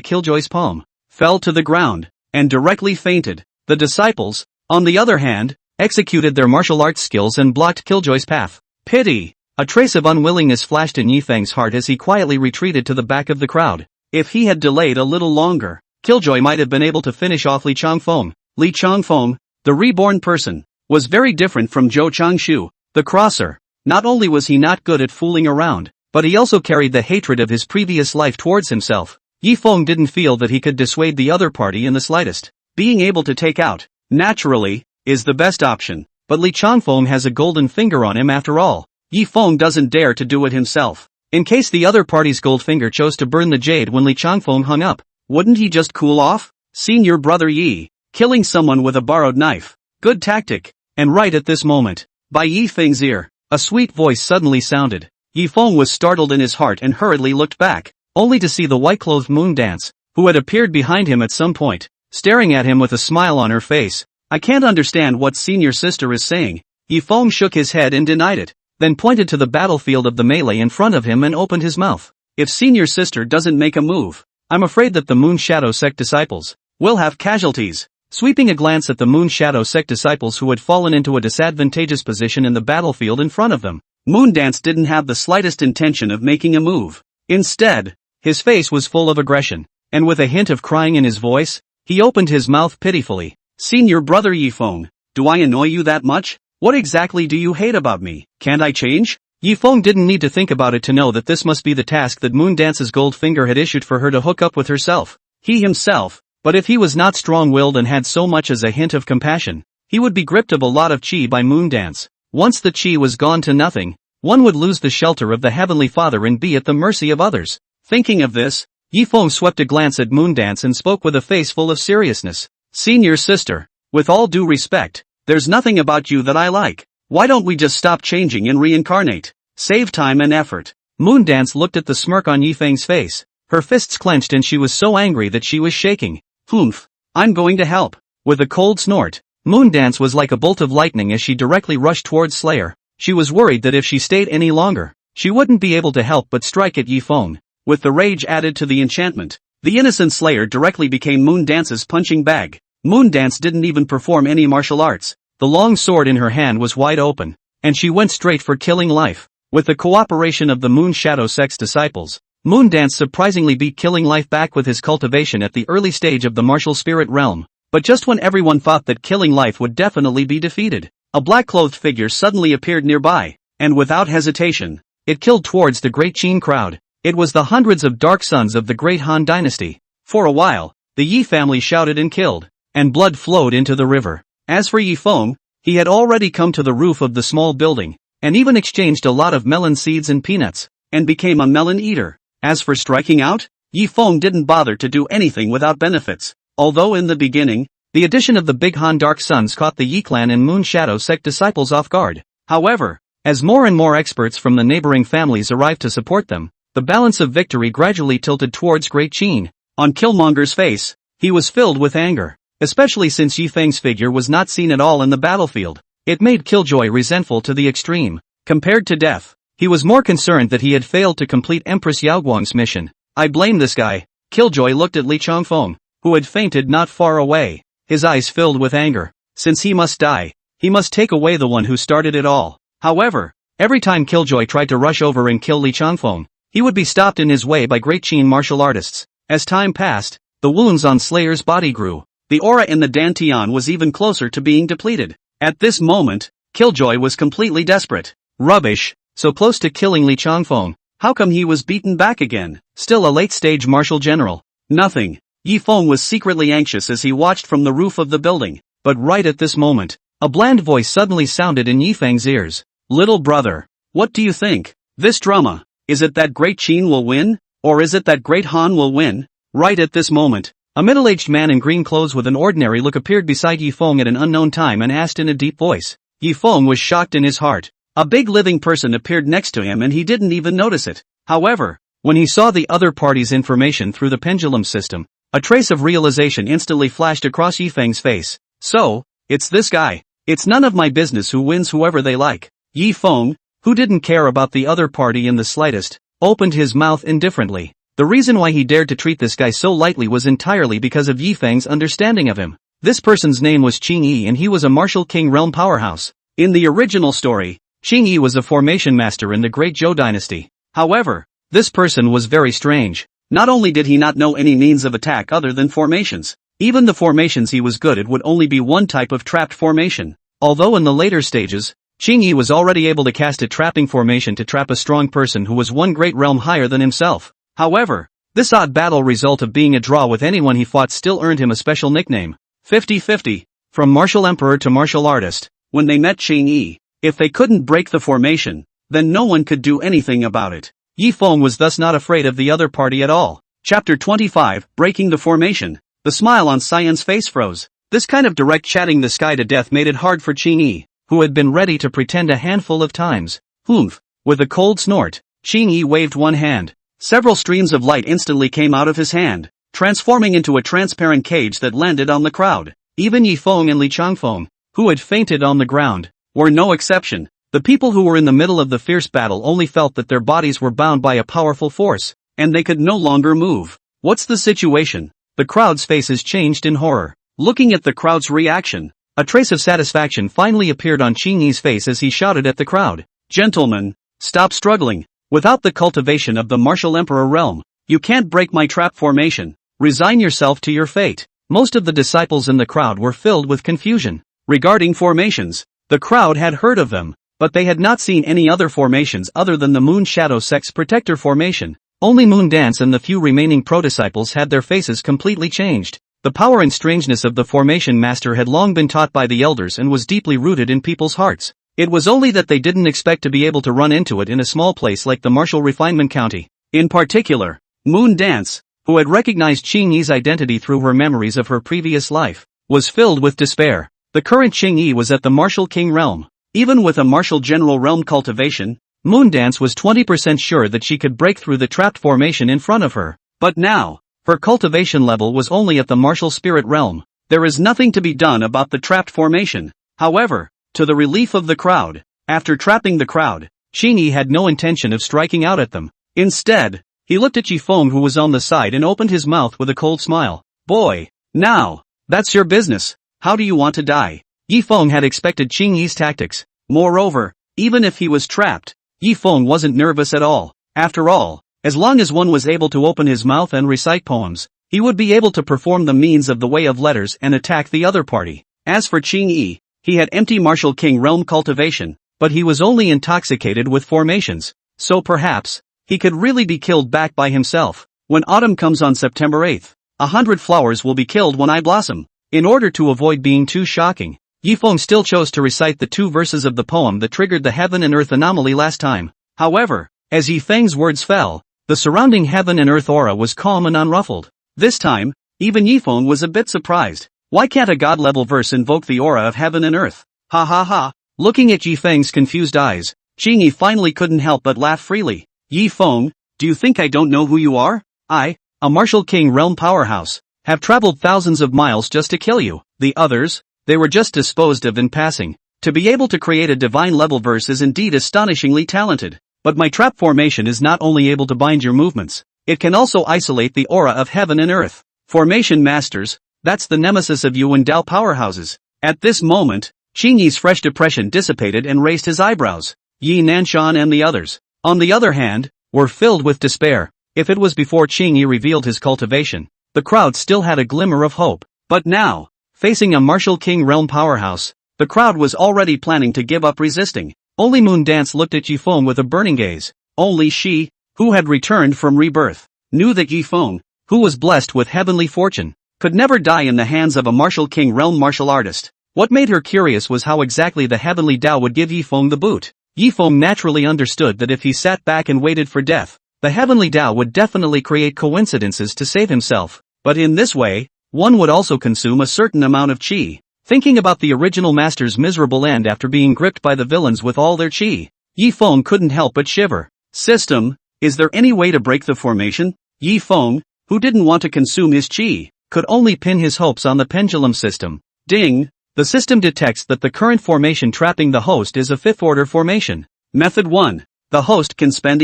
Killjoy's palm, fell to the ground, and directly fainted. The disciples, on the other hand, executed their martial arts skills and blocked Killjoy's path. Pity! A trace of unwillingness flashed in Yi Feng's heart as he quietly retreated to the back of the crowd. If he had delayed a little longer, Killjoy might have been able to finish off Li Changfeng. Li Changfeng, the reborn person, was very different from Zhou Changshu, the crosser. Not only was he not good at fooling around, but he also carried the hatred of his previous life towards himself. Yi Feng didn't feel that he could dissuade the other party in the slightest. Being able to take out, naturally, is the best option, but Li Changfeng has a golden finger on him after all. Yi Feng doesn't dare to do it himself. In case the other party's gold finger chose to burn the jade when Li Changfeng hung up, wouldn't he just cool off? Senior brother Yi, killing someone with a borrowed knife. Good tactic. And right at this moment, by Yi Feng's ear, a sweet voice suddenly sounded. Yi Feng was startled in his heart and hurriedly looked back, only to see the white-clothed moon dance, who had appeared behind him at some point, staring at him with a smile on her face. I can't understand what senior sister is saying. Yi Feng shook his head and denied it, then pointed to the battlefield of the melee in front of him and opened his mouth. If senior sister doesn't make a move, I'm afraid that the Moon Shadow sect disciples will have casualties. Sweeping a glance at the Moon Shadow sect disciples who had fallen into a disadvantageous position in the battlefield in front of them, Moondance didn't have the slightest intention of making a move. Instead, his face was full of aggression, and with a hint of crying in his voice, he opened his mouth pitifully. Senior brother Yi Feng, do I annoy you that much? What exactly do you hate about me? Can't I change? Yi Feng didn't need to think about it to know that this must be the task that Moondance's gold finger had issued for her to hook up with herself. He himself, but if he was not strong-willed and had so much as a hint of compassion, he would be gripped of a lot of chi by Moondance. Once the chi was gone to nothing, one would lose the shelter of the Heavenly Father and be at the mercy of others. Thinking of this, Yi Feng swept a glance at Moondance and spoke with a face full of seriousness. Senior sister, with all due respect, there's nothing about you that I like. Why don't we just stop changing and reincarnate? Save time and effort. Moondance looked at the smirk on Yi Feng's face. Her fists clenched and she was so angry that she was shaking. Humph. I'm going to help. With a cold snort, Moondance was like a bolt of lightning as she directly rushed towards Slayer. She was worried that if she stayed any longer, she wouldn't be able to help but strike at Yi Feng. With the rage added to the enchantment, the innocent Slayer directly became Moondance's punching bag. Moondance didn't even perform any martial arts. The long sword in her hand was wide open, and she went straight for Killing Life. With the cooperation of the Moon Shadow sect's disciples, Moondance surprisingly beat Killing Life back with his cultivation at the early stage of the martial spirit realm. But just when everyone thought that Killing Life would definitely be defeated, a black-clothed figure suddenly appeared nearby, and without hesitation, it killed towards the Great Qin crowd. It was the hundreds of dark sons of the Great Han dynasty. For a while, the Yi family shouted and killed, and blood flowed into the river. As for Yi Feng, he had already come to the roof of the small building, and even exchanged a lot of melon seeds and peanuts, and became a melon eater. As for striking out, Yi Feng didn't bother to do anything without benefits. Although in the beginning, the addition of the Big Han Dark Sons caught the Yi clan and Moon Shadow sect disciples off guard. However, as more and more experts from the neighboring families arrived to support them, the balance of victory gradually tilted towards Great Qin. On Killmonger's face, he was filled with anger. especially since Yi Feng's figure was not seen at all in the battlefield. It made Killjoy resentful to the extreme. Compared to death, he was more concerned that he had failed to complete Empress Yaoguang's mission. I blame this guy. Killjoy looked at Li Changfeng, who had fainted not far away. His eyes filled with anger. Since he must die, he must take away the one who started it all. However, every time Killjoy tried to rush over and kill Li Changfeng, he would be stopped in his way by great Qin martial artists. As time passed, the wounds on Slayer's body grew. The aura in the Dantian was even closer to being depleted. At this moment, Killjoy was completely desperate. Rubbish, so close to killing Li Changfeng. How come he was beaten back again? Still a late-stage martial general. Nothing. Yi Feng was secretly anxious as he watched from the roof of the building. But right at this moment, a bland voice suddenly sounded in Yi Feng's ears. Little brother, what do you think? This drama, is it that great Qin will win? Or is it that great Han will win? Right at this moment, a middle-aged man in green clothes with an ordinary look appeared beside Yi Feng at an unknown time and asked in a deep voice. Yi Feng was shocked in his heart. A big living person appeared next to him and he didn't even notice it. However, when he saw the other party's information through the pendulum system, a trace of realization instantly flashed across Yi Feng's face. So, it's this guy. It's none of my business who wins whoever they like. Yi Feng, who didn't care about the other party in the slightest, opened his mouth indifferently. The reason why he dared to treat this guy so lightly was entirely because of Yi Feng's understanding of him. This person's name was Qing Yi and he was a martial king realm powerhouse. In the original story, Qing Yi was a formation master in the Great Zhou dynasty. However, this person was very strange. Not only did he not know any means of attack other than formations, even the formations he was good at would only be one type of trapped formation. Although in the later stages, Qing Yi was already able to cast a trapping formation to trap a strong person who was one great realm higher than himself. However, this odd battle result of being a draw with anyone he fought still earned him a special nickname, 50-50. From martial emperor to martial artist, when they met Qing Yi, if they couldn't break the formation, then no one could do anything about it. Yi Feng was thus not afraid of the other party at all. Chapter 25, Breaking the Formation. The smile on Cyan's face froze. This kind of direct chatting the sky to death made it hard for Qing Yi, who had been ready to pretend a handful of times. Humph. With a cold snort, Qing Yi waved one hand. Several streams of light instantly came out of his hand, transforming into a transparent cage that landed on the crowd. Even Yi Feng and Li Changfeng, who had fainted on the ground, were no exception. The people who were in the middle of the fierce battle only felt that their bodies were bound by a powerful force, and they could no longer move. What's the situation? The crowd's faces changed in horror. Looking at the crowd's reaction, a trace of satisfaction finally appeared on Qing Yi's face as he shouted at the crowd. Gentlemen, stop struggling. Without the cultivation of the martial emperor realm, you can't break my trap formation. Resign yourself to your fate. Most of the disciples in the crowd were filled with confusion. Regarding formations, the crowd had heard of them, but they had not seen any other formations other than the Moon Shadow Sect's Protector formation. Only Moon Dance and the few remaining pro-disciples had their faces completely changed. The power and strangeness of the formation master had long been taught by the elders and was deeply rooted in people's hearts. It was only that they didn't expect to be able to run into it in a small place like the Martial Refinement County. In particular, Moon Dance, who had recognized Qing Yi's identity through her memories of her previous life, was filled with despair. The current Qing Yi was at the Martial King realm. Even with a Martial General realm cultivation, Moondance was 20% sure that she could break through the trapped formation in front of her. But now, her cultivation level was only at the Martial Spirit realm. There is nothing to be done about the trapped formation. However, to the relief of the crowd, after trapping the crowd, Qing Yi had no intention of striking out at them. Instead, he looked at Yi Feng who was on the side and opened his mouth with a cold smile. Boy, now, that's your business. How do you want to die? Yi Feng had expected Qing Yi's tactics. Moreover, even if he was trapped, Yi Feng wasn't nervous at all. After all, as long as one was able to open his mouth and recite poems, he would be able to perform the means of the way of letters and attack the other party. As for Qing Yi, he had empty Martial King realm cultivation, but he was only intoxicated with formations. So perhaps, he could really be killed back by himself. When autumn comes on September 8th, 100 flowers will be killed when I blossom. In order to avoid being too shocking, Yi Feng still chose to recite the 2 verses of the poem that triggered the heaven and earth anomaly last time. However, as Yi Feng's words fell, the surrounding heaven and earth aura was calm and unruffled. This time, even Yi Feng was a bit surprised. Why can't a god-level verse invoke the aura of heaven and earth? Ha ha ha. Looking at Yi Feng's confused eyes, Qing Yi finally couldn't help but laugh freely. Yi Feng, do you think I don't know who you are? I, a Martial King realm powerhouse, have traveled thousands of miles just to kill you. The others, they were just disposed of in passing. To be able to create a divine level verse is indeed astonishingly talented. But my trap formation is not only able to bind your movements, it can also isolate the aura of heaven and earth. Formation masters, that's the nemesis of you and Dao powerhouses. At this moment, Qing Yi's fresh depression dissipated and raised his eyebrows. Yi Nanshan and the others, on the other hand, were filled with despair. If it was before Qing Yi revealed his cultivation, the crowd still had a glimmer of hope. But now, facing a martial king realm powerhouse, the crowd was already planning to give up resisting. Only Moon Dance looked at Yifeng with a burning gaze. Only she, who had returned from rebirth, knew that Yifeng, who was blessed with heavenly fortune, could never die in the hands of a martial king realm martial artist. What made her curious was how exactly the heavenly Dao would give Yifeng the boot. Yifeng naturally understood that if he sat back and waited for death, the heavenly Dao would definitely create coincidences to save himself. But in this way, one would also consume a certain amount of qi. Thinking about the original master's miserable end after being gripped by the villains with all their qi, Yifeng couldn't help but shiver. System, is there any way to break the formation? Yifeng, who didn't want to consume his qi, could only pin his hopes on the pendulum system. Ding! The system detects that the current formation trapping the host is a fifth-order formation. Method 1. The host can spend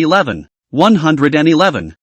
111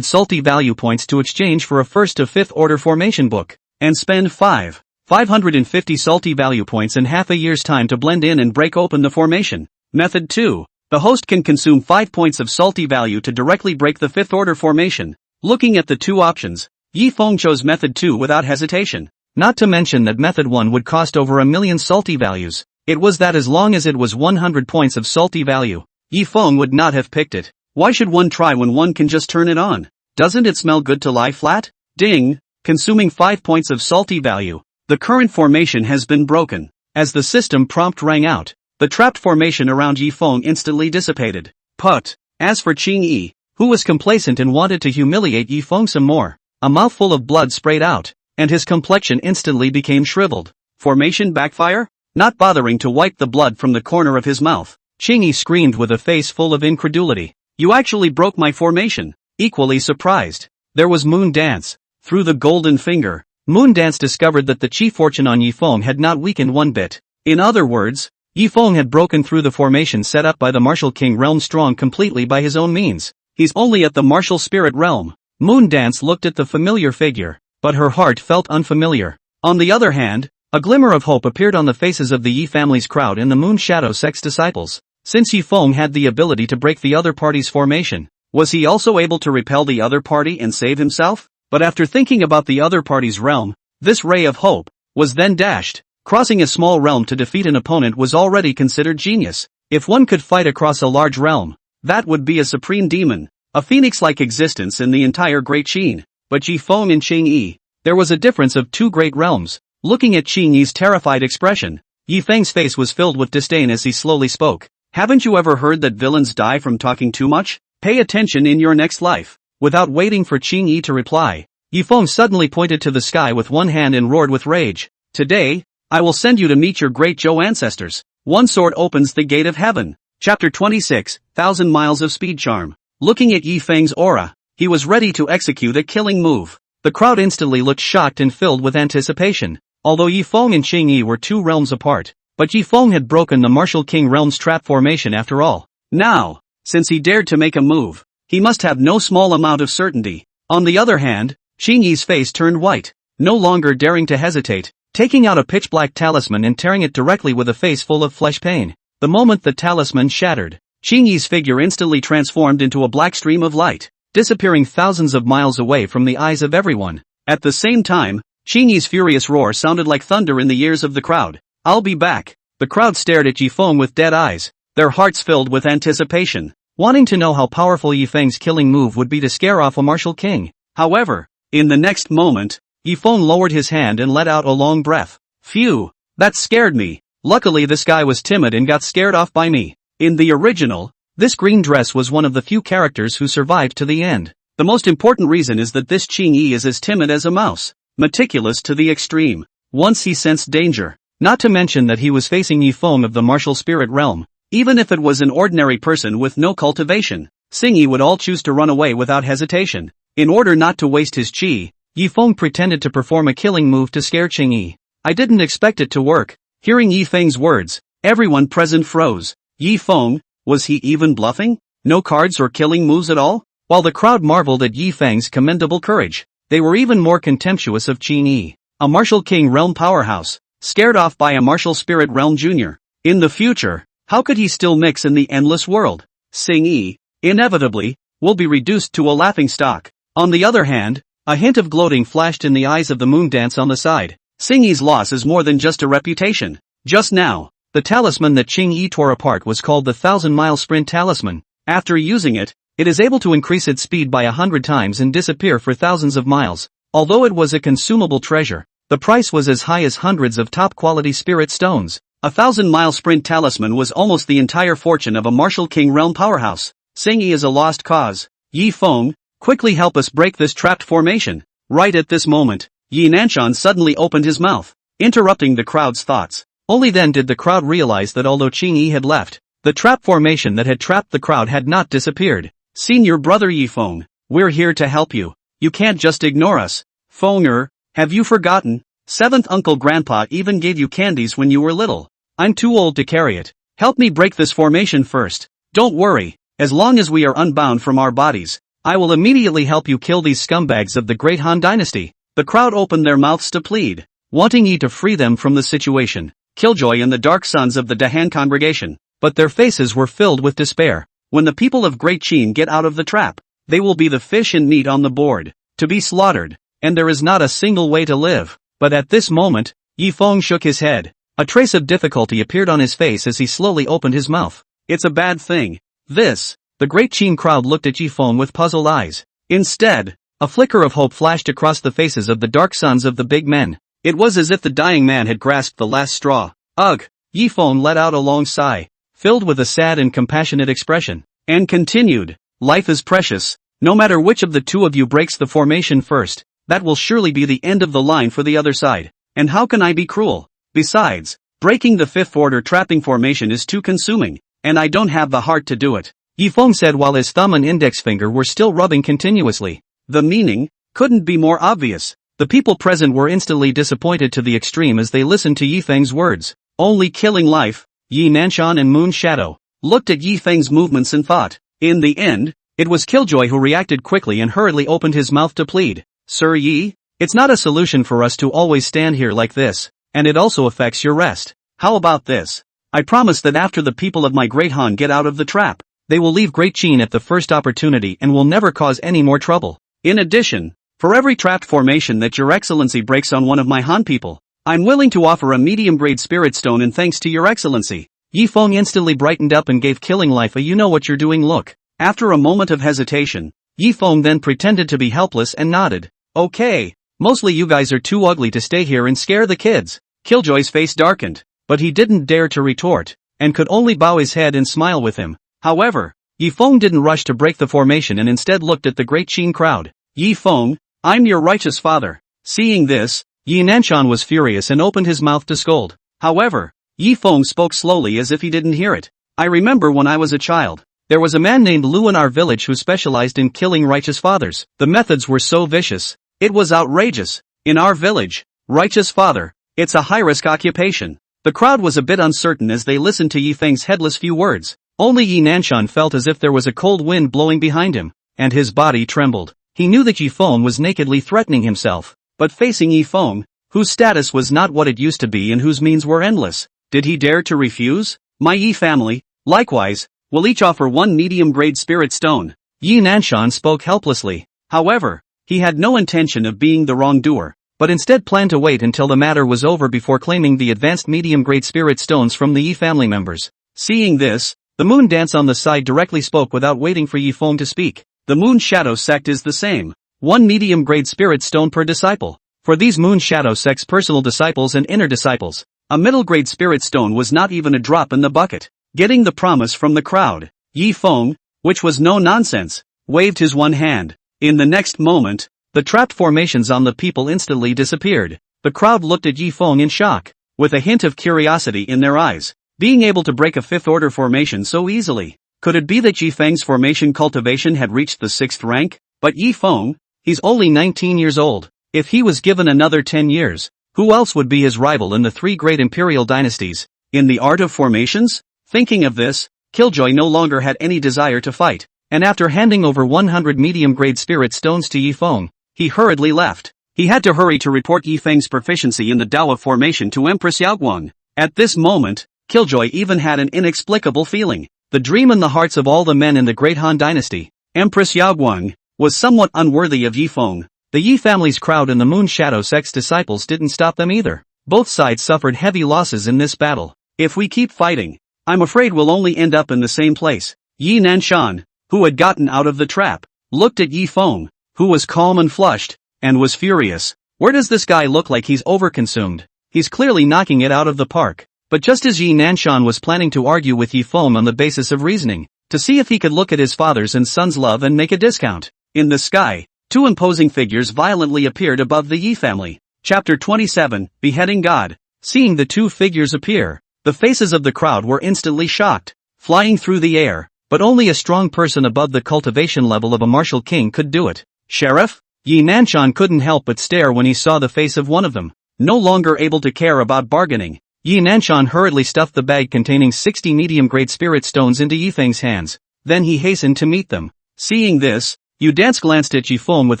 salty value points to exchange for a first to fifth order formation book, and spend 550 salty value points in half a year's time to blend in and break open the formation. Method 2. The host can consume 5 points of salty value to directly break the fifth order formation. Looking at the two options, Yifeng chose Method 2 without hesitation. Not to mention that Method 1 would cost over 1,000,000 salty values. It was that as long as it was 100 points of salty value, Yifeng would not have picked it. Why should one try when one can just turn it on? Doesn't it smell good to lie flat? Ding! Consuming 5 points of salty value. The current formation has been broken. As the system prompt rang out, the trapped formation around Yifeng instantly dissipated. Put. As for Qing Yi, who was complacent and wanted to humiliate Yifeng some more, a mouthful of blood sprayed out, and his complexion instantly became shriveled. Formation backfire? Not bothering to wipe the blood from the corner of his mouth, Qing Yi screamed with a face full of incredulity. You actually broke my formation. Equally surprised, there was Moon Dance. Through the golden finger, Moon Dance discovered that the chi fortune on Yifeng had not weakened one bit. In other words, Yifeng had broken through the formation set up by the martial king realm strong completely by his own means. He's only at the martial spirit realm. Moon Dance looked at the familiar figure, but her heart felt unfamiliar. On the other hand, a glimmer of hope appeared on the faces of the Yi family's crowd and the Moon Shadow Sect's disciples. Since Yifeng had the ability to break the other party's formation, was he also able to repel the other party and save himself? But after thinking about the other party's realm, this ray of hope was then dashed. Crossing a small realm to defeat an opponent was already considered genius. If one could fight across a large realm, that would be a supreme demon, a phoenix-like existence in the entire Great Qin. But Yifeng and Qing Yi, there was a difference of two great realms. Looking at Qing Yi's terrified expression, Yifeng's face was filled with disdain as he slowly spoke. Haven't you ever heard that villains die from talking too much? Pay attention in your next life. Without waiting for Qing Yi to reply, Yifeng suddenly pointed to the sky with one hand and roared with rage. Today, I will send you to meet your great Zhou ancestors. One sword opens the gate of heaven. Chapter 26, 1,000 Miles of Speed Charm. Looking at Yifeng's aura, he was ready to execute a killing move. The crowd instantly looked shocked and filled with anticipation. Although Yifeng and Qing Yi were two realms apart, but Yifeng had broken the martial king realm's trap formation after all. Now, since he dared to make a move, he must have no small amount of certainty. On the other hand, Qing Yi's face turned white, no longer daring to hesitate, taking out a pitch-black talisman and tearing it directly with a face full of flesh pain. The moment the talisman shattered, Qing Yi's figure instantly transformed into a black stream of light, disappearing thousands of miles away from the eyes of everyone. At the same time, Qing Yi's furious roar sounded like thunder in the ears of the crowd. I'll be back. The crowd stared at Yifeng with dead eyes, their hearts filled with anticipation, wanting to know how powerful Yifeng's killing move would be to scare off a martial king. However, in the next moment, Yifeng lowered his hand and let out a long breath. Phew, that scared me. Luckily this guy was timid and got scared off by me. In the original, this green dress was one of the few characters who survived to the end. The most important reason is that this Qing Yi is as timid as a mouse, meticulous to the extreme. Once he sensed danger, not to mention that he was facing Yifeng of the martial spirit realm. Even if it was an ordinary person with no cultivation, Qing Yi would all choose to run away without hesitation. In order not to waste his qi, Yi Feng pretended to perform a killing move to scare Qing Yi. I didn't expect it to work. Hearing Yi Feng's words, everyone present froze. Yi Feng, was he even bluffing? No cards or killing moves at all? While the crowd marveled at Yi Feng's commendable courage, they were even more contemptuous of Qing Yi, a martial king realm powerhouse, scared off by a martial spirit realm junior. In the future, how could he still mix in the endless world? Xing Yi, inevitably, will be reduced to a laughingstock. On the other hand, a hint of gloating flashed in the eyes of the moon dance on the side. Xing Yi's loss is more than just a reputation. Just now, the talisman that Qing Yi tore apart was called the 1,000-mile sprint talisman. After using it, it is able to increase its speed by 100 times and disappear for thousands of miles. Although it was a consumable treasure, the price was as high as hundreds of top-quality spirit stones. A 1,000-mile sprint talisman was almost the entire fortune of a martial king realm powerhouse. Xing Yi is a lost cause. Yi Feng, quickly help us break this trapped formation. Right at this moment, Yi Nanshan suddenly opened his mouth, interrupting the crowd's thoughts. Only then did the crowd realize that although Qing Yi had left, the trap formation that had trapped the crowd had not disappeared. Senior brother Yi Feng, we're here to help you. You can't just ignore us. Fenger, have you forgotten? Seventh uncle grandpa even gave you candies when you were little. I'm too old to carry it. Help me break this formation first. Don't worry, as long as we are unbound from our bodies, I will immediately help you kill these scumbags of the great Han dynasty. The crowd opened their mouths to plead, wanting Yi to free them from the situation. Killjoy and the dark sons of the Dahan congregation, but their faces were filled with despair. When the people of Great Qin get out of the trap, they will be the fish and meat on the board, to be slaughtered, and there is not a single way to live. But at this moment, Yi Feng shook his head. A trace of difficulty appeared on his face as he slowly opened his mouth. It's a bad thing. This. The Great Qin crowd looked at Yi Feng with puzzled eyes. Instead, a flicker of hope flashed across the faces of the dark sons of the big men. It was as if the dying man had grasped the last straw. Ugh! Yi Feng let out a long sigh, filled with a sad and compassionate expression, and continued, life is precious. No matter which of the two of you breaks the formation first, that will surely be the end of the line for the other side. And how can I be cruel? Besides, breaking the fifth order trapping formation is too consuming, and I don't have the heart to do it. Yi Feng said while his thumb and index finger were still rubbing continuously. The meaning couldn't be more obvious. The people present were instantly disappointed to the extreme as they listened to Yi Feng's words. Only killing life. Yi Nanshan and Moon Shadow looked at Yi Feng's movements and thought. In the end, it was Killjoy who reacted quickly and hurriedly opened his mouth to plead. Sir Yi, it's not a solution for us to always stand here like this, and it also affects your rest. How about this? I promise that after the people of my Great Han get out of the trap, they will leave Great Qin at the first opportunity and will never cause any more trouble. In addition, for every trapped formation that your excellency breaks on one of my Han people, I'm willing to offer a medium-grade spirit stone in thanks to your excellency. Yi Feng instantly brightened up and gave Killing Life a you-know-what-you're-doing look. After a moment of hesitation, Yi Feng then pretended to be helpless and nodded. Okay, mostly you guys are too ugly to stay here and scare the kids. Killjoy's face darkened, but he didn't dare to retort, and could only bow his head and smile with him. However, Yi Feng didn't rush to break the formation and instead looked at the Great Qin crowd. Yi Feng, I'm your righteous father. Seeing this, Yi Nanshan was furious and opened his mouth to scold. However, Yi Feng spoke slowly as if he didn't hear it. I remember when I was a child, there was a man named Lu in our village who specialized in killing righteous fathers. The methods were so vicious, it was outrageous. In our village, righteous father, it's a high-risk occupation. The crowd was a bit uncertain as they listened to Yi Feng's headless few words. Only Yi Nanshan felt as if there was a cold wind blowing behind him, and his body trembled. He knew that Yi Feng was nakedly threatening himself, but facing Yi Feng, whose status was not what it used to be and whose means were endless, did he dare to refuse? My Yi family, likewise, will each offer one medium-grade spirit stone. Yi Nanshan spoke helplessly. However, he had no intention of being the wrongdoer, but instead planned to wait until the matter was over before claiming the advanced medium-grade spirit stones from the Yi family members. Seeing this, the moon dance on the side directly spoke without waiting for Yi Feng to speak. The Moon Shadow sect is the same. One medium-grade spirit stone per disciple. For these Moon Shadow sect's personal disciples and inner disciples, a middle-grade spirit stone was not even a drop in the bucket. Getting the promise from the crowd, Yi Feng, which was no nonsense, waved his one hand. In the next moment, the trapped formations on the people instantly disappeared. The crowd looked at Yi Feng in shock, with a hint of curiosity in their eyes. Being able to break a fifth-order formation so easily, could it be that Yi Feng's formation cultivation had reached the 6th rank? But Yi Feng, he's only 19 years old. If he was given another 10 years, who else would be his rival in the three great imperial dynasties? In the art of formations? Thinking of this, Killjoy no longer had any desire to fight, and after handing over 100 medium-grade spirit stones to Yi Feng, he hurriedly left. He had to hurry to report Yi Feng's proficiency in the Tao of formation to Empress Yaoguang. At this moment, Killjoy even had an inexplicable feeling. The dream in the hearts of all the men in the Great Han Dynasty, Empress Yaoguang, was somewhat unworthy of Yi Feng. The Yi family's crowd and the Moon Shadow sect's disciples didn't stop them either. Both sides suffered heavy losses in this battle. If we keep fighting, I'm afraid we'll only end up in the same place. Yi Nanshan, who had gotten out of the trap, looked at Yi Feng, who was calm and flushed, and was furious. Where does this guy look like he's overconsumed? He's clearly knocking it out of the park. But just as Yi Nanshan was planning to argue with Yi Feng on the basis of reasoning, to see if he could look at his father's and son's love and make a discount, in the sky, two imposing figures violently appeared above the Yi family. Chapter 27, Beheading God. Seeing the two figures appear, the faces of the crowd were instantly shocked, flying through the air, but only a strong person above the cultivation level of a martial king could do it. Sheriff? Yi Nanshan couldn't help but stare when he saw the face of one of them. No longer able to care about bargaining, Yi Nanshan hurriedly stuffed the bag containing 60 medium-grade spirit stones into Yi Feng's hands. Then he hastened to meet them. Seeing this, Yu Dance glanced at Yi Feng with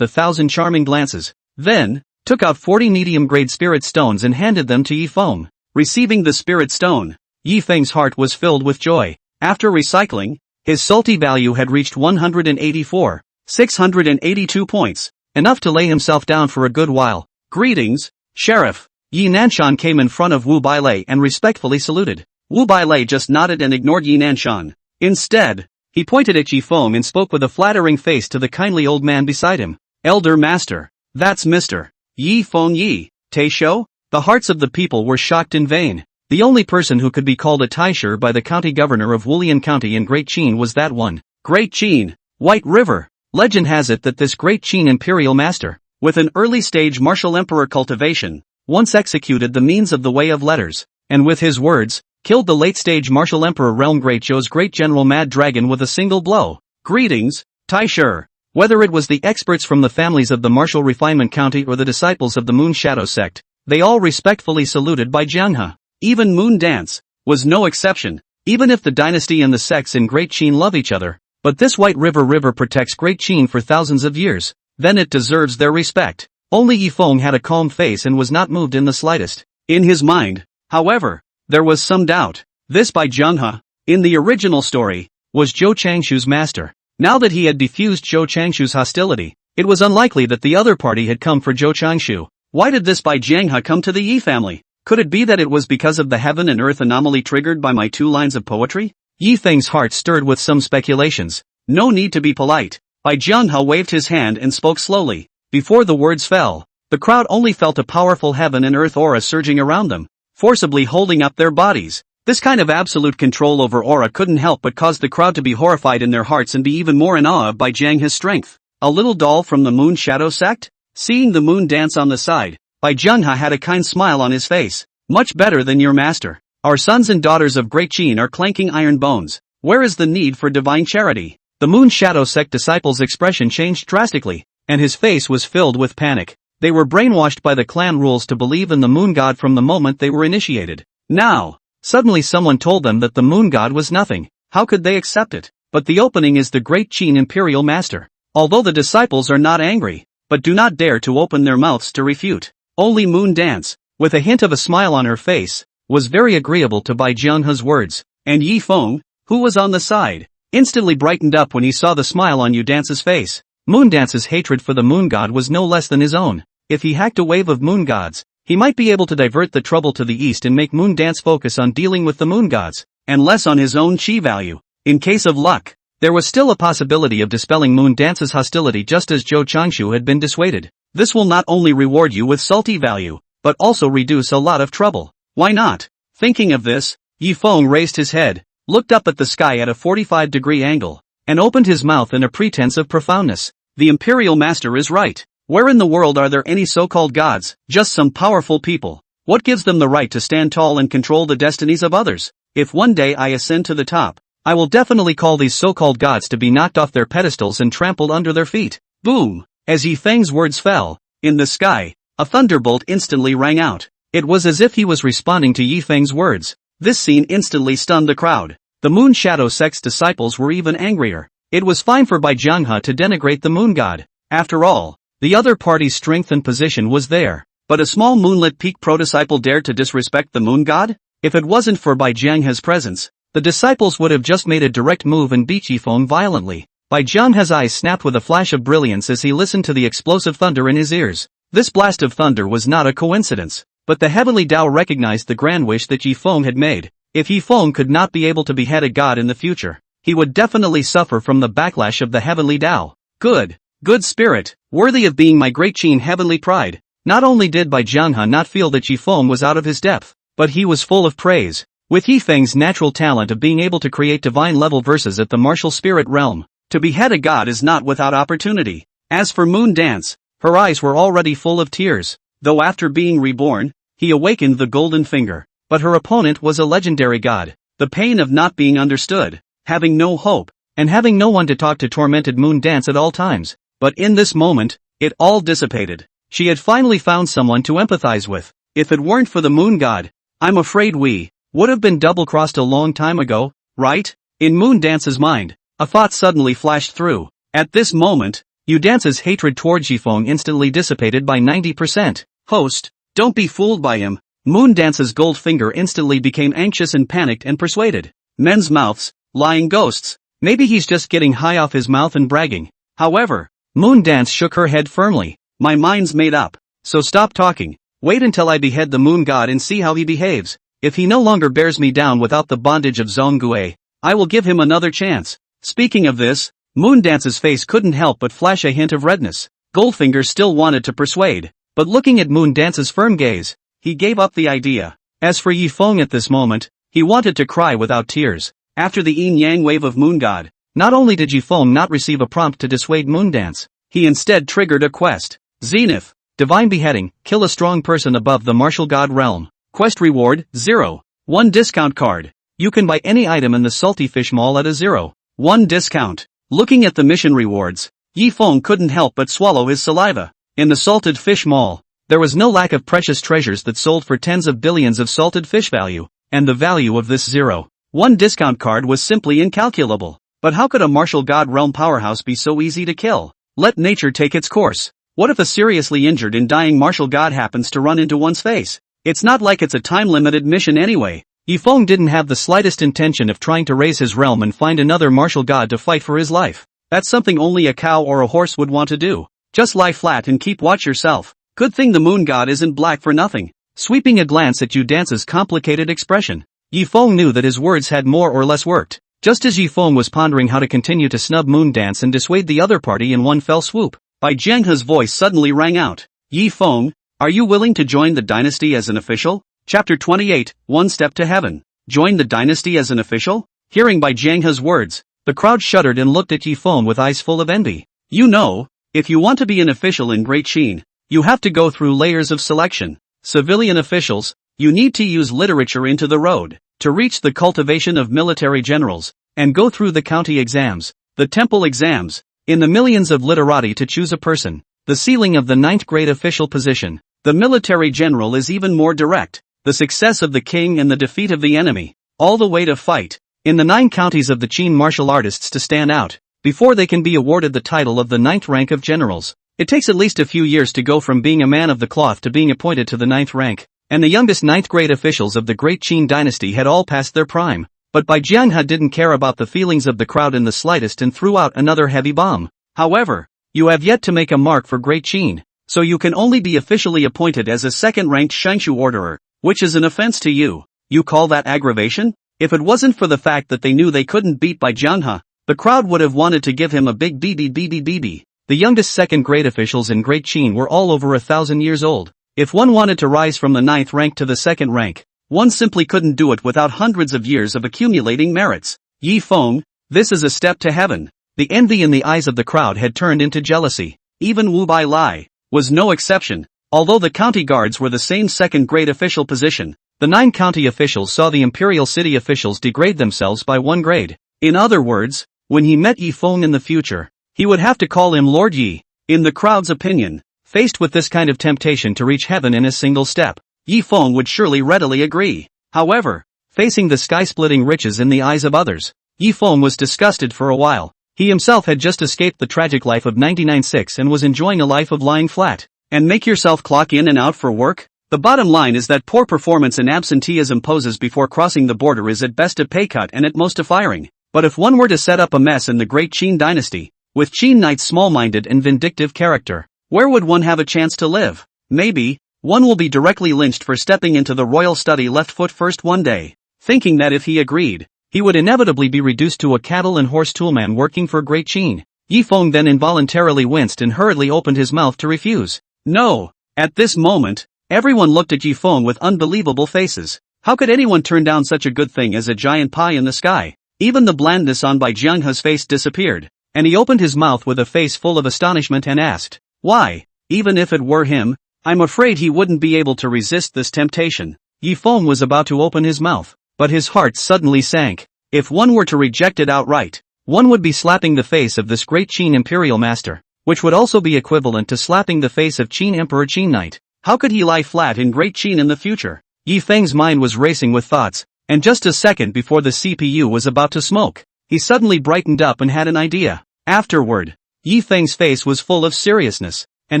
1,000 charming glances, then took out 40 medium-grade spirit stones and handed them to Yi Feng. Receiving the spirit stone, Yi Feng's heart was filled with joy. After recycling, his salty value had reached 184,682 points, enough to lay himself down for a good while. Greetings, Sheriff. Yi Nanshan came in front of Wu Bailei and respectfully saluted. Wu Bailei just nodded and ignored Yi Nanshan. Instead, he pointed at Yi Feng and spoke with a flattering face to the kindly old man beside him. Elder Master, that's Mr. Yi Feng Yi, Taisho? The hearts of the people were shocked in vain. The only person who could be called a Taisher by the county governor of Wulian County in Great Qin was that one. Great Qin, White River. Legend has it that this Great Qin imperial master, with an early-stage martial emperor cultivation, once executed the means of the Way of Letters, and with his words, killed the late-stage martial emperor Realm Great Zhou's great general Mad Dragon with a single blow. Greetings, Taisher. Whether it was the experts from the families of the Martial Refinement County or the disciples of the Moon Shadow sect, they all respectfully saluted by Jianghe. Even Moon Dance was no exception, even if the dynasty and the sects in Great Qin love each other. But this White River protects Great Qin for thousands of years, then it deserves their respect. Only Yi Feng had a calm face and was not moved in the slightest. In his mind, however, there was some doubt. This Bai Jianghe, in the original story, was Zhou Changshu's master. Now that he had defused Zhou Changshu's hostility, it was unlikely that the other party had come for Zhou Changshu. Why did this Bai Jianghe come to the Yi family? Could it be that it was because of the heaven and earth anomaly triggered by my 2 lines of poetry? Yi Feng's heart stirred with some speculations. No need to be polite. Bai Jianghe waved his hand and spoke slowly. Before the words fell, the crowd only felt a powerful heaven and earth aura surging around them, forcibly holding up their bodies. This kind of absolute control over aura couldn't help but cause the crowd to be horrified in their hearts and be even more in awe of Bai Jianghe's strength. A little doll from the Moon Shadow sect? Seeing the moon dance on the side, Bai Jianghe had a kind smile on his face. Much better than your master. Our sons and daughters of Great Qin are clanking iron bones. Where is the need for divine charity? The Moon Shadow sect disciple's expression changed drastically, and his face was filled with panic. They were brainwashed by the clan rules to believe in the moon god from the moment they were initiated. Now, suddenly someone told them that the moon god was nothing. How could they accept it? But the opening is the Great Qin imperial master. Although the disciples are not angry, but do not dare to open their mouths to refute. Only Moon Dance, with a hint of a smile on her face, was very agreeable to Bai Jianghe's words, and Yi Feng, who was on the side, instantly brightened up when he saw the smile on Yu Dance's face. Moon Dance's hatred for the moon god was no less than his own. If he hacked a wave of moon gods, he might be able to divert the trouble to the east and make Moon Dance focus on dealing with the moon gods, and less on his own chi value. In case of luck, there was still a possibility of dispelling Moon Dance's hostility just as Zhou Changshu had been dissuaded. This will not only reward you with salty value, but also reduce a lot of trouble. Why not? Thinking of this, Yi Feng raised his head, looked up at the sky at a 45-degree angle, and opened his mouth in a pretense of profoundness. The Imperial Master is right. Where in the world are there any so-called gods? Just some powerful people. What gives them the right to stand tall and control the destinies of others? If one day I ascend to the top, I will definitely call these so-called gods to be knocked off their pedestals and trampled under their feet. Boom! As Yi Feng's words fell, In the sky, a thunderbolt instantly rang out. It was as if he was responding to Yi Feng's words. This scene instantly stunned the crowd. The Moon Shadow sect's disciples were even angrier. It was fine for Bai Jianghe to denigrate the moon god. After all, the other party's strength and position was there. But a small moonlit peak pro-disciple dared to disrespect the moon god? If it wasn't for Bai Jianghe's presence, the disciples would have just made a direct move and beat Yifeng violently. Bai Jianghe's eyes snapped with a flash of brilliance as he listened to the explosive thunder in his ears. This blast of thunder was not a coincidence, but the heavenly Tao recognized the grand wish that Yifeng had made. If Yifeng could not be able to behead a god in the future, he would definitely suffer from the backlash of the heavenly Tao. Good spirit, worthy of being my great Qin heavenly pride. Not only did Bai Jianghe not feel that Yifeng was out of his depth, but he was full of praise. With Yifeng's natural talent of being able to create divine-level verses at the martial spirit realm, to behead a god is not without opportunity. As for Moon Dance, her eyes were already full of tears, though after being reborn, he awakened the golden finger. But her opponent was a legendary god. The pain of not being understood, having no hope, and having no one to talk to tormented Moon Dance at all times. But in this moment, it all dissipated. She had finally found someone to empathize with. If it weren't for the moon god, I'm afraid we would have been double-crossed a long time ago, right? In Moon Dance's mind, a thought suddenly flashed through. At this moment, Yu Dance's hatred towards Yifeng instantly dissipated by 90%. Host, don't be fooled by him. Moon Dance's gold finger instantly became anxious and panicked and persuaded. Men's mouths, lying ghosts. Maybe he's just getting high off his mouth and bragging. However, Moon Dance shook her head firmly. My mind's made up, so stop talking. Wait until I behead the moon god and see how he behaves. If he no longer bears me down without the bondage of Zhonggue, I will give him another chance. Speaking of this, Moon Dance's face couldn't help but flash a hint of redness. Goldfinger still wanted to persuade, but looking at Moon Dance's firm gaze, he gave up the idea. As for Yifeng at this moment, he wanted to cry without tears. After the yin-yang wave of Moon God, not only did Yifeng not receive a prompt to dissuade Moon Dance, he instead triggered a quest. Zenith, Divine Beheading, kill a strong person above the martial god realm. Quest reward, 0. 1 discount card. You can buy any item in the Salty Fish Mall at a 0. 1 discount. Looking at the mission rewards, Yifeng couldn't help but swallow his saliva. In the Salted Fish Mall, there was no lack of precious treasures that sold for tens of billions of salted fish value, and the value of this 0. 1 discount card was simply incalculable. But how could a martial god realm powerhouse be so easy to kill? Let nature take its course. What if a seriously injured and dying martial god happens to run into one's face? It's not like it's a time-limited mission anyway. Yifeng didn't have the slightest intention of trying to raise his realm and find another martial god to fight for his life. That's something only a cow or a horse would want to do. Just lie flat and keep watch yourself. Good thing the moon god isn't black for nothing. Sweeping a glance at Yu Dance's complicated expression, Yifeng knew that his words had more or less worked. Just as Yifeng was pondering how to continue to snub Moon Dance and dissuade the other party in one fell swoop, Bai Jianghe's voice suddenly rang out. Yifeng, are you willing to join the dynasty as an official? Chapter 28, One Step to Heaven. Join the dynasty as an official? Hearing Bai Jianghe's words, the crowd shuddered and looked at Yifeng with eyes full of envy. You know, if you want to be an official in Great Qin, you have to go through layers of selection. Civilian officials, you need to use literature into the road, to reach the cultivation of military generals, and go through the county exams, the temple exams, in the millions of literati to choose a person, the ceiling of the 9th grade official position. The military general is even more direct, the success of the king and the defeat of the enemy, all the way to fight, in the 9 counties of the Qin martial artists to stand out, before they can be awarded the title of the 9th rank of generals. It takes at least a few years to go from being a man of the cloth to being appointed to the 9th rank, and the youngest 9th grade officials of the Great Qin dynasty had all passed their prime. But Bai Jianghe didn't care about the feelings of the crowd in the slightest and threw out another heavy bomb. However, you have yet to make a mark for Great Qin, so you can only be officially appointed as a second-ranked Shangshu orderer, which is an offense to you. You call that aggravation? If it wasn't for the fact that they knew they couldn't beat Bai Jianghe, the crowd would have wanted to give him a big BB. The youngest second-grade officials in Great Qin were all over 1,000 years old. If one wanted to rise from the 9th rank to the 2nd rank, one simply couldn't do it without hundreds of years of accumulating merits. Yifeng, this is a step to heaven. The envy in the eyes of the crowd had turned into jealousy. Even Wu Bai Lai was no exception. Although the county guards were the same second-grade official position, the 9 county officials saw the imperial city officials degrade themselves by 1 grade. In other words, when he met Yifeng in the future, he would have to call him Lord Yi. In the crowd's opinion, Faced with this kind of temptation to reach heaven in a single step, Yi Feng would surely readily agree. However, facing the sky-splitting riches in the eyes of others, Yi Feng was disgusted for a while. He himself had just escaped the tragic life of 99.6 and was enjoying a life of lying flat. And make yourself clock in and out for work? The bottom line is that poor performance and absenteeism poses before crossing the border is at best a pay cut and at most a firing. But if one were to set up a mess in the great Qin dynasty, with Qin Knight's small-minded and vindictive character, where would one have a chance to live? Maybe, one will be directly lynched for stepping into the royal study left foot first one day, thinking that if he agreed, he would inevitably be reduced to a cattle and horse toolman working for great Qin. Yi Feng then involuntarily winced and hurriedly opened his mouth to refuse. No! At this moment, everyone looked at Yi Feng with unbelievable faces. How could anyone turn down such a good thing as a giant pie in the sky? Even the blandness on Bai Jianghe's face disappeared, and he opened his mouth with a face full of astonishment and asked, "Why, even if it were him, I'm afraid he wouldn't be able to resist this temptation." Yi Feng was about to open his mouth, but his heart suddenly sank. If one were to reject it outright, one would be slapping the face of this great Qin imperial master, which would also be equivalent to slapping the face of Qin Emperor Qin Knight. How could he lie flat in great Qin in the future? Yi Feng's mind was racing with thoughts, and just a second before the CPU was about to smoke, he suddenly brightened up and had an idea. Afterward, Yi Feng's face was full of seriousness, and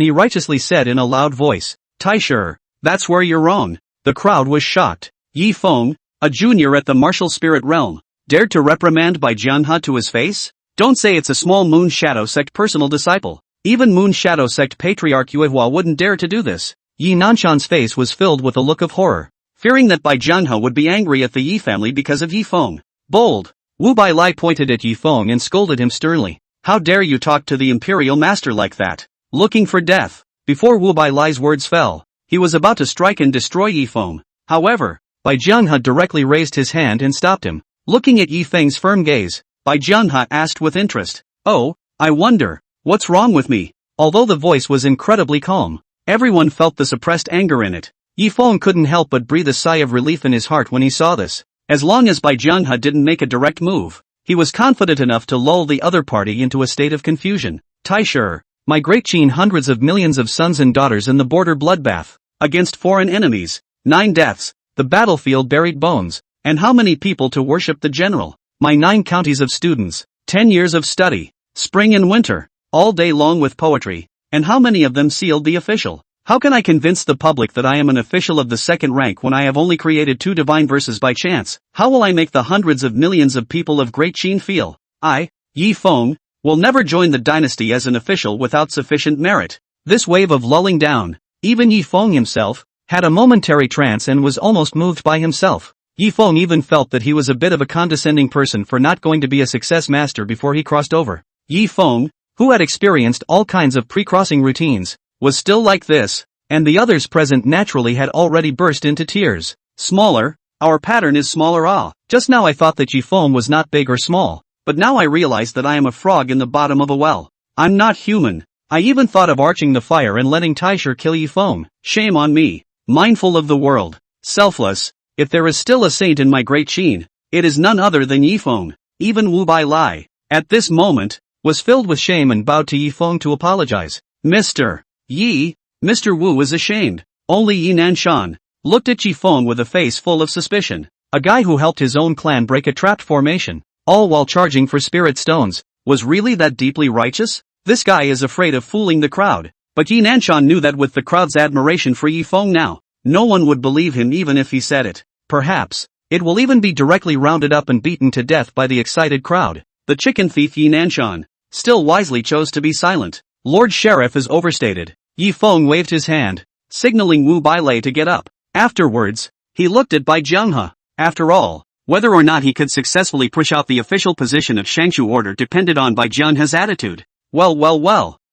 he righteously said in a loud voice, "Taisher, that's where you're wrong." The crowd was shocked. Yi Feng, a junior at the martial spirit realm, dared to reprimand Bai Jianghe to his face? Don't say it's a small Moon Shadow Sect personal disciple. Even Moon Shadow Sect Patriarch Yuehua wouldn't dare to do this. Yi Nanshan's face was filled with a look of horror, fearing that Bai Jianghe would be angry at the Yi family because of Yi Feng. Bold! Wu Bailai pointed at Yi Feng and scolded him sternly. "How dare you talk to the imperial master like that? Looking for death." Before Wu Bailai's words fell, he was about to strike and destroy Yi Feng. However, Bai Jianghe directly raised his hand and stopped him. Looking at Yi Feng's firm gaze, Bai Jianghe asked with interest, "Oh, I wonder, what's wrong with me?" Although the voice was incredibly calm, everyone felt the suppressed anger in it. Yi Feng couldn't help but breathe a sigh of relief in his heart when he saw this. As long as Bai Jianghe didn't make a direct move, he was confident enough to lull the other party into a state of confusion. "Taisher, my great Qin hundreds of millions of sons and daughters in the border bloodbath, against foreign enemies, 9 deaths, the battlefield buried bones, and how many people to worship the general? My 9 counties of students, 10 years of study, spring and winter, all day long with poetry, and how many of them sealed the official? How can I convince the public that I am an official of the second rank when I have only created 2 divine verses by chance? How will I make the hundreds of millions of people of Great Qin feel? I, Yi Feng, will never join the dynasty as an official without sufficient merit." This wave of lulling down, even Yi Feng himself, had a momentary trance and was almost moved by himself. Yi Feng even felt that he was a bit of a condescending person for not going to be a success master before he crossed over. Yi Feng, who had experienced all kinds of pre-crossing routines, was still like this, and the others present naturally had already burst into tears. "Smaller, our pattern is smaller. Just now I thought that Yi Feng was not big or small, but now I realize that I am a frog in the bottom of a well. I'm not human. I even thought of arching the fire and letting Taisher kill Yi Feng. Shame on me. Mindful of the world, selfless. If there is still a saint in my great Qin, it is none other than Yi Feng." Even Wu Bailai, at this moment, was filled with shame and bowed to Yi Feng to apologize. Mr. Wu is ashamed. Only Yi Nanshan looked at Yi Feng with a face full of suspicion. A guy who helped his own clan break a trapped formation, all while charging for spirit stones, was really that deeply righteous? This guy is afraid of fooling the crowd. But Yi Nanshan knew that with the crowd's admiration for Yi Feng now, no one would believe him even if he said it. Perhaps, it will even be directly rounded up and beaten to death by the excited crowd. The chicken thief Yi Nanshan still wisely chose to be silent. Lord Sheriff is overstated. Yi Feng waved his hand, signaling Wu Bailai to get up. Afterwards, he looked at Bai Jianghe. After all, whether or not he could successfully push out the official position of Shangshu order depended on Bai Jianghe's attitude. Well,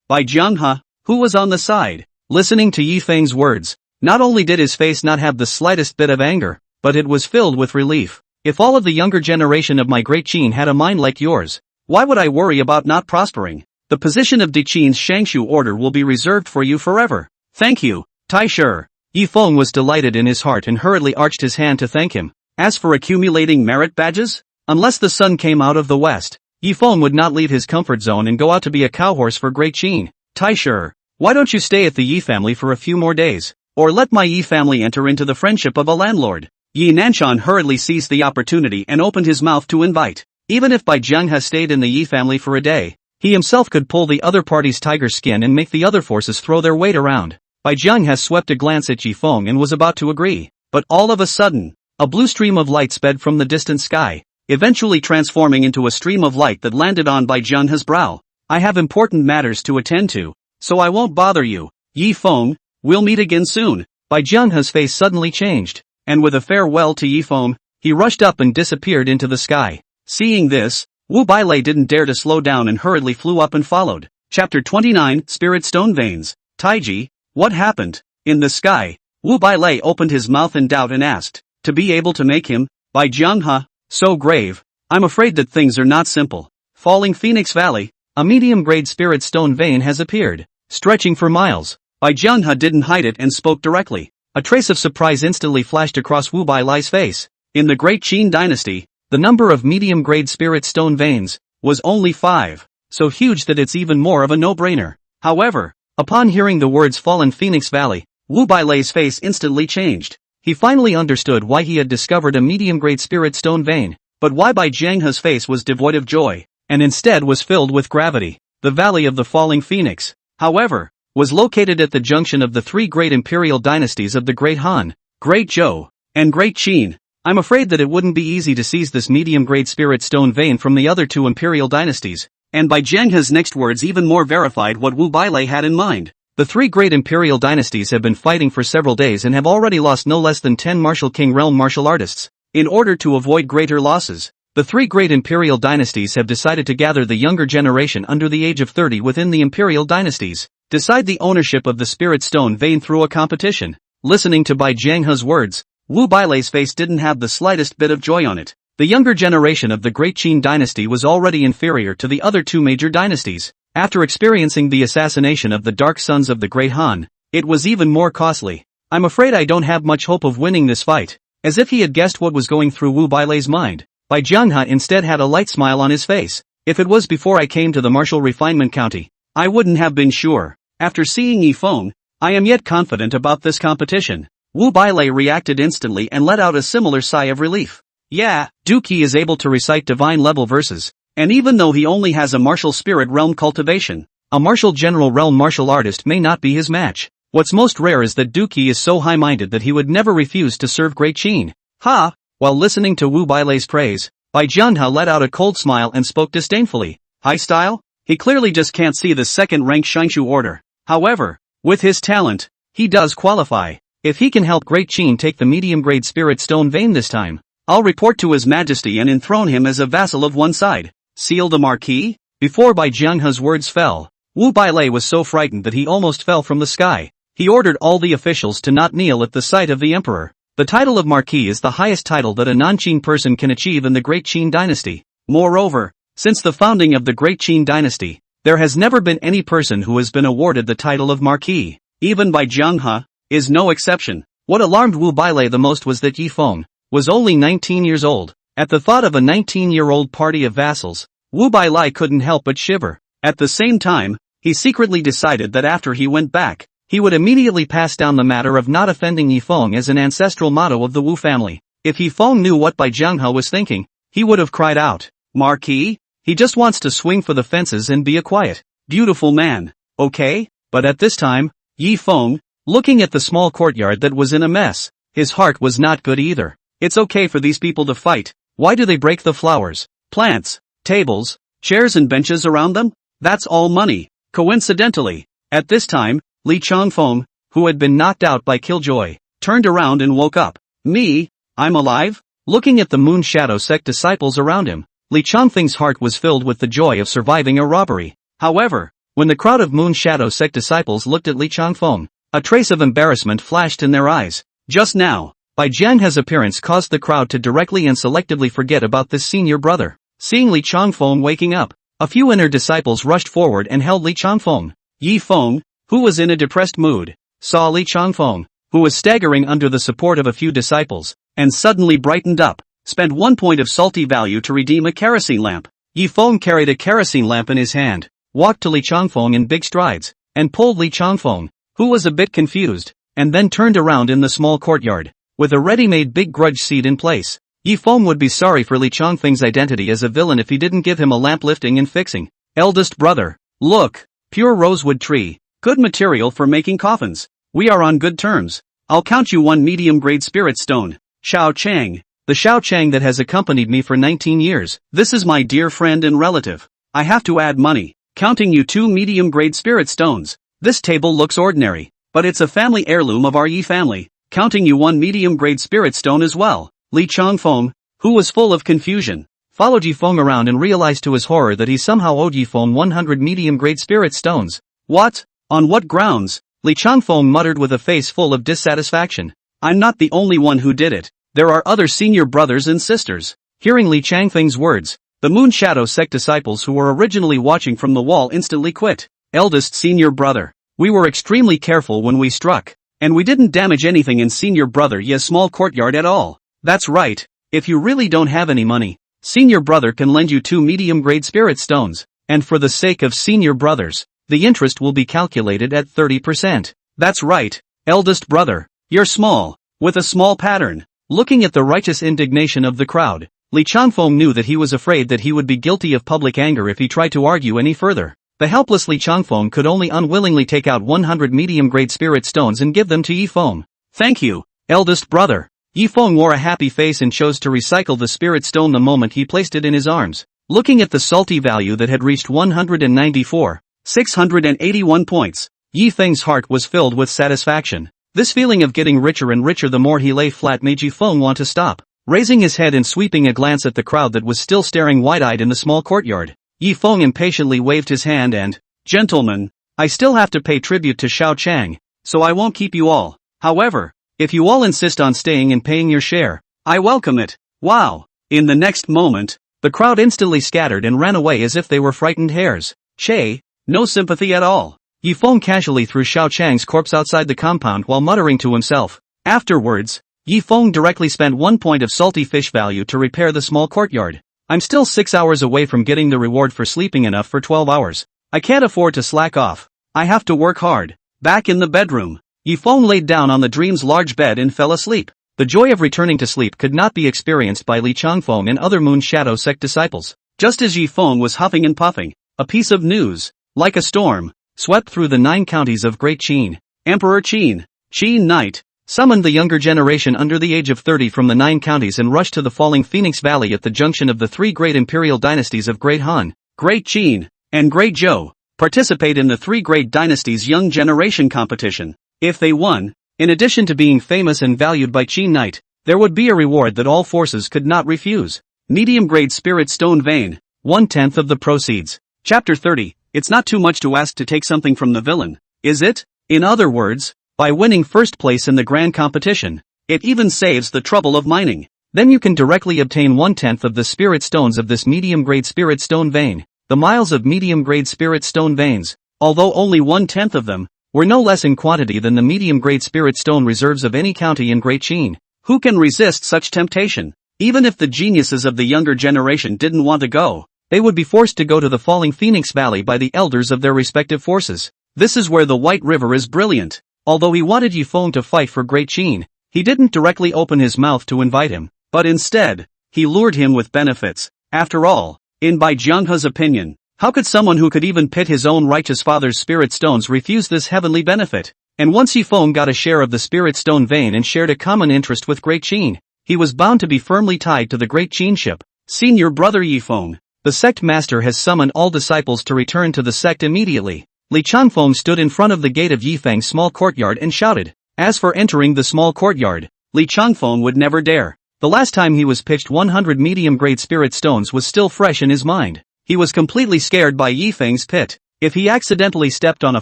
Bai Jianghe, who was on the side, listening to Yi Feng's words, not only did his face not have the slightest bit of anger, but it was filled with relief. "If all of the younger generation of my great Qin had a mind like yours, why would I worry about not prospering? The position of De Qin's Shangshu order will be reserved for you forever. Thank you, Taisher." Yi Feng was delighted in his heart and hurriedly arched his hand to thank him. As for accumulating merit badges, unless the sun came out of the west, Yi Feng would not leave his comfort zone and go out to be a cowhorse for Great Qin. "Taisher, Why don't you stay at the Yi family for a few more days? Or let my Yi family enter into the friendship of a landlord. Yi Nanshan hurriedly seized the opportunity and opened his mouth to invite. Even if Bai Jianghe stayed in the Yi family for a day, he himself could pull the other party's tiger skin and make the other forces throw their weight around. Bai Jianghe swept a glance at Yi Feng and was about to agree, but all of a sudden, a blue stream of light sped from the distant sky, eventually transforming into a stream of light that landed on Bai Jianghe's brow. I have important matters to attend to, so I won't bother you, Yi Feng. We'll meet again soon. Bai Jianghe's face suddenly changed, and with a farewell to Yi Feng, he rushed up and disappeared into the sky. Seeing this, Wu Bailei didn't dare to slow down and hurriedly flew up and followed. Chapter 29, Spirit Stone Veins. Taiji, what happened? In the sky, Wu Bailei opened his mouth in doubt and asked, to be able to make him, Bai Jianghe, so grave. I'm afraid that things are not simple. Falling Phoenix Valley, a medium-grade spirit stone vein has appeared, stretching for miles. Bai Jianghe didn't hide it and spoke directly. A trace of surprise instantly flashed across Wu Bailei's face. In the Great Qin dynasty, the number of medium-grade spirit stone veins was only 5, so huge that it's even more of a no-brainer. However, upon hearing the words Fallen Phoenix Valley, Wu Bailei's face instantly changed. He finally understood why he had discovered a medium-grade spirit stone vein, but why Bai Jianghe's face was devoid of joy, and instead was filled with gravity. The Valley of the Falling Phoenix, however, was located at the junction of the 3 great imperial dynasties of the Great Han, Great Zhou, and Great Qin. I'm afraid that it wouldn't be easy to seize this medium-grade spirit stone vein from the other 2 imperial dynasties, and Bai Jianghe's next words even more verified what Wu Bailei had in mind. The 3 great imperial dynasties have been fighting for several days and have already lost no less than 10 martial king realm martial artists. In order to avoid greater losses, the 3 great imperial dynasties have decided to gather the younger generation under the age of 30 within the imperial dynasties, decide the ownership of the spirit stone vein through a competition. Listening to Bai Jianghe's words, Wu Bailei's face didn't have the slightest bit of joy on it. The younger generation of the Great Qin dynasty was already inferior to the other 2 major dynasties. After experiencing the assassination of the Dark Sons of the Great Han, it was even more costly. I'm afraid I don't have much hope of winning this fight. As if he had guessed what was going through Wu Bailei's mind, Bai Jianghe instead had a light smile on his face. If it was before I came to the martial refinement county, I wouldn't have been sure. After seeing Yi Feng, I am yet confident about this competition. Wu Bailei reacted instantly and let out a similar sigh of relief. Yeah, Duqi is able to recite divine-level verses, and even though he only has a martial spirit realm cultivation, a martial general realm martial artist may not be his match. What's most rare is that Duqi is so high-minded that he would never refuse to serve Great Qin. Ha! While listening to Wu Bailei's praise, Bai Jianghe let out a cold smile and spoke disdainfully. High style? He clearly just can't see the second-rank Xingshu order. However, with his talent, he does qualify. If he can help Great Qin take the medium-grade spirit stone vein this time, I'll report to His Majesty and enthrone him as a vassal of one side. Seal the marquee? Before Bai Jianghe's words fell, Wu Bailei was so frightened that he almost fell from the sky. He ordered all the officials to not kneel at the sight of the emperor. The title of marquis is the highest title that a non-Qin person can achieve in the Great Qin dynasty. Moreover, since the founding of the Great Qin dynasty, there has never been any person who has been awarded the title of marquis. Even Bai Jianghe is no exception. What alarmed Wu Bailei the most was that Yi Feng was only 19 years old. At the thought of a 19-year-old party of vassals, Wu Bailei couldn't help but shiver. At the same time, he secretly decided that after he went back, he would immediately pass down the matter of not offending Yi Feng as an ancestral motto of the Wu family. If Yi Feng knew what Bai Jianghe was thinking, he would have cried out, "Marquis? He just wants to swing for the fences and be a quiet, beautiful man, okay?" But at this time, Yi Feng, looking at the small courtyard that was in a mess, his heart was not good either. It's okay for these people to fight. Why do they break the flowers, plants, tables, chairs and benches around them? That's all money. Coincidentally, at this time, Li Changfeng, who had been knocked out by Killjoy, turned around and woke up. Me? I'm alive? Looking at the Moon Shadow sect disciples around him, Li Changfeng's heart was filled with the joy of surviving a robbery. However, when the crowd of Moon Shadow sect disciples looked at Li Changfeng, a trace of embarrassment flashed in their eyes. Just now, Bai Jianghe's appearance caused the crowd to directly and selectively forget about this senior brother. Seeing Li Changfeng waking up, a few inner disciples rushed forward and held Li Changfeng. Yi Feng, who was in a depressed mood, saw Li Changfeng, who was staggering under the support of a few disciples, and suddenly brightened up. Spent 1 point of salty value to redeem a kerosene lamp. Yi Feng carried a kerosene lamp in his hand, walked to Li Changfeng in big strides, and pulled Li Changfeng, who was a bit confused, and then turned around in the small courtyard, with a ready-made big grudge seat in place. Yi Feng would be sorry for Li Changfeng's identity as a villain if he didn't give him a lamp lifting and fixing. Eldest brother, look, pure rosewood tree, good material for making coffins. We are on good terms. I'll count you 1 medium-grade spirit stone. Xiao Chang, the Xiao Chang that has accompanied me for 19 years. This is my dear friend and relative. I have to add money. Counting you 2 medium-grade spirit stones. This table looks ordinary, but it's a family heirloom of our Yi family. Counting you 1 medium-grade spirit stone as well. Li Changfeng, who was full of confusion, followed Yi Feng around and realized to his horror that he somehow owed Yi Feng 100 medium-grade spirit stones. What? On what grounds? Li Changfeng muttered with a face full of dissatisfaction. I'm not the only one who did it. There are other senior brothers and sisters. Hearing Li Changfeng's words, the Moon Shadow sect disciples who were originally watching from the wall instantly quit. Eldest senior brother. We were extremely careful when we struck, and we didn't damage anything in senior brother Ye's small courtyard at all. That's right. If you really don't have any money, senior brother can lend you 2 medium-grade spirit stones, and for the sake of senior brothers, the interest will be calculated at 30%. That's right, eldest brother. You're small, with a small pattern. Looking at the righteous indignation of the crowd, Li Changfeng knew that he was afraid that he would be guilty of public anger if he tried to argue any further. The helpless Li Changfeng could only unwillingly take out 100 medium-grade spirit stones and give them to Yi Feng. Thank you, eldest brother. Yi Feng wore a happy face and chose to recycle the spirit stone the moment he placed it in his arms. Looking at the salty value that had reached 194,681 points, Yi Feng's heart was filled with satisfaction. This feeling of getting richer and richer the more he lay flat made Yi Feng want to stop. Raising his head and sweeping a glance at the crowd that was still staring wide-eyed in the small courtyard, Yi Feng impatiently waved his hand and, "Gentlemen, I still have to pay tribute to Xiao Chang, so I won't keep you all. However, if you all insist on staying and paying your share, I welcome it." Wow! In the next moment, the crowd instantly scattered and ran away as if they were frightened hares. Che, no sympathy at all. Yi Feng casually threw Xiao Chang's corpse outside the compound while muttering to himself. Afterwards, Yi Feng directly spent 1 point of salty fish value to repair the small courtyard. I'm still 6 hours away from getting the reward for sleeping enough for 12 hours. I can't afford to slack off. I have to work hard. Back in the bedroom, Yi Feng laid down on the dream's large bed and fell asleep. The joy of returning to sleep could not be experienced by Li Changfeng and other Moon Shadow sect disciples. Just as Yi Feng was huffing and puffing, a piece of news, like a storm, swept through the 9 counties of Great Qin. Emperor Qin, Qin Knight, summoned the younger generation under the age of 30 from the 9 counties and rushed to the falling Phoenix Valley at the junction of the 3 great imperial dynasties of Great Han, Great Qin, and Great Zhou, participate in the 3 great dynasties' young generation competition. If they won, in addition to being famous and valued by Qin Knight, there would be a reward that all forces could not refuse. Medium-grade spirit stone vein, 1/10 of the proceeds. Chapter 30, it's not too much to ask to take something from the villain, is it? In other words, by winning first place in the grand competition, it even saves the trouble of mining. Then you can directly obtain 1/10 of the spirit stones of this medium-grade spirit stone vein. The miles of medium-grade spirit stone veins, although only 1/10 of them, were no less in quantity than the medium-grade spirit stone reserves of any county in Great Qin. Who can resist such temptation? Even if the geniuses of the younger generation didn't want to go, they would be forced to go to the falling Phoenix Valley by the elders of their respective forces. This is where the White River is brilliant. Although he wanted Yi Feng to fight for Great Qin, he didn't directly open his mouth to invite him, but instead, he lured him with benefits. After all, in Bai Jianghe's opinion, how could someone who could even pit his own righteous father's spirit stones refuse this heavenly benefit? And once Yi Feng got a share of the spirit stone vein and shared a common interest with Great Qin, he was bound to be firmly tied to the Great Qinship. Senior brother Yi Feng, the sect master has summoned all disciples to return to the sect immediately. Li Changfeng stood in front of the gate of Yi Feng's small courtyard and shouted. As for entering the small courtyard, Li Changfeng would never dare. The last time he was pitched 100 medium-grade spirit stones was still fresh in his mind. He was completely scared by Yi Feng's pit. If he accidentally stepped on a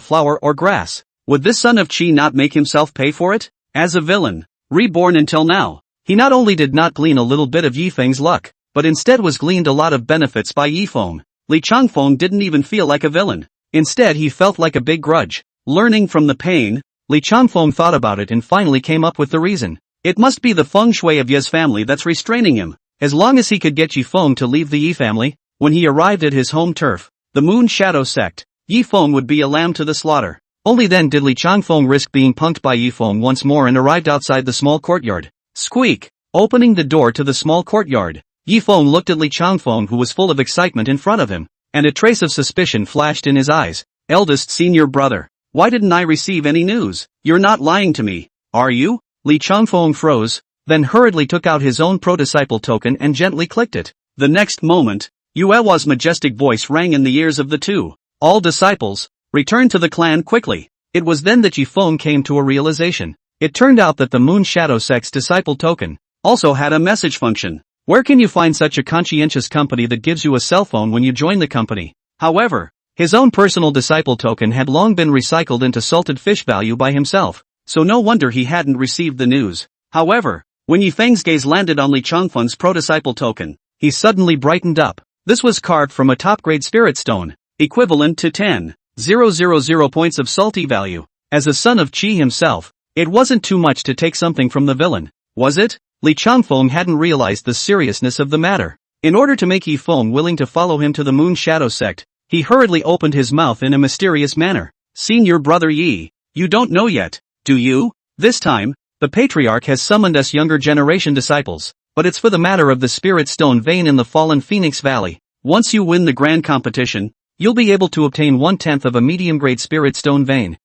flower or grass, would this son of Qi not make himself pay for it? As a villain, reborn until now, he not only did not glean a little bit of Yi Feng's luck, but instead was gleaned a lot of benefits by Yi Feng. Li Changfeng didn't even feel like a villain. Instead he felt like a big grudge. Learning from the pain, Li Changfeng thought about it and finally came up with the reason. It must be the feng shui of Ye's family that's restraining him. As long as he could get Yi Feng to leave the Yi family, when he arrived at his home turf, the Moon Shadow sect, Yi Feng would be a lamb to the slaughter. Only then did Li Changfeng risk being punked by Yifeng once more and arrived outside the small courtyard. Squeak! Opening the door to the small courtyard, Yifeng looked at Li Changfeng, who was full of excitement in front of him, and a trace of suspicion flashed in his eyes. Eldest senior brother, why didn't I receive any news? You're not lying to me, are you? Li Changfeng froze, then hurriedly took out his own pro-disciple token and gently clicked it. The next moment, Yuewa's majestic voice rang in the ears of the two. All disciples, return to the clan quickly. It was then that Yifeng came to a realization. It turned out that the Moon Shadow Sect's disciple token also had a message function. Where can you find such a conscientious company that gives you a cell phone when you join the company? However, his own personal disciple token had long been recycled into salted fish value by himself, so no wonder he hadn't received the news. However, when Yifeng's gaze landed on Li Changfeng's pro-disciple token, he suddenly brightened up. This was carved from a top-grade spirit stone, equivalent to 10,000 points of salty value. As a son of Qi himself, it wasn't too much to take something from the villain, was it? Li Changfeng hadn't realized the seriousness of the matter. In order to make Yifeng willing to follow him to the Moon Shadow Sect, he hurriedly opened his mouth in a mysterious manner. Senior brother Yi, you don't know yet, do you? This time, the Patriarch has summoned us younger generation disciples, but it's for the matter of the Spirit Stone vein in the fallen Phoenix Valley. Once you win the grand competition, you'll be able to obtain 1/10 of a medium-grade Spirit Stone vein.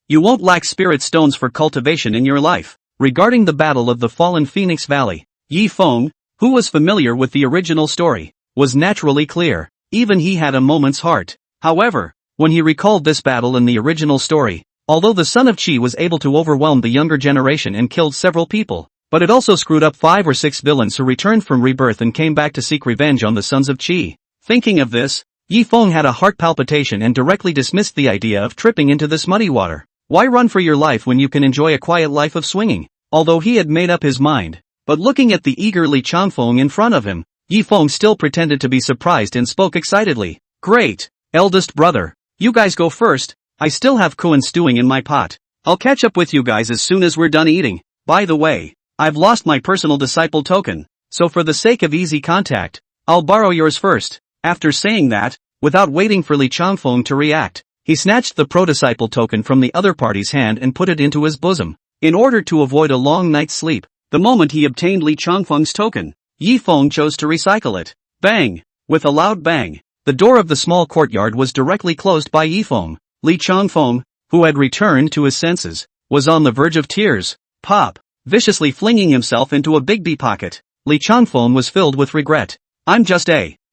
You won't lack Spirit Stones for cultivation in your life. Regarding the Battle of the Fallen Phoenix Valley, Yifeng, who was familiar with the original story, was naturally clear. Even he had a moment's heart. However, when he recalled this battle in the original story, although the son of Qi was able to overwhelm the younger generation and killed several people, but it also screwed up 5 or 6 villains who returned from rebirth and came back to seek revenge on the sons of Qi. Thinking of this, Yifeng had a heart palpitation and directly dismissed the idea of tripping into this muddy water. Why run for your life when you can enjoy a quiet life of swinging? Although he had made up his mind, but looking at the eager Li Changfeng in front of him, Yifeng still pretended to be surprised and spoke excitedly. Great, eldest brother, you guys go first, I still have Koan stewing in my pot. I'll catch up with you guys as soon as we're done eating. By the way, I've lost my personal disciple token, so for the sake of easy contact, I'll borrow yours first. After saying that, without waiting for Li Changfeng to react, he snatched the pro-disciple token from the other party's hand and put it into his bosom. In order to avoid a long night's sleep, the moment he obtained Li Changfeng's token, Yifeng chose to recycle it. Bang! With a loud bang, the door of the small courtyard was directly closed by Yifeng. Li Changfeng, who had returned to his senses, was on the verge of tears. Pop! Viciously flinging himself into a Bigby pocket, Li Changfeng was filled with regret.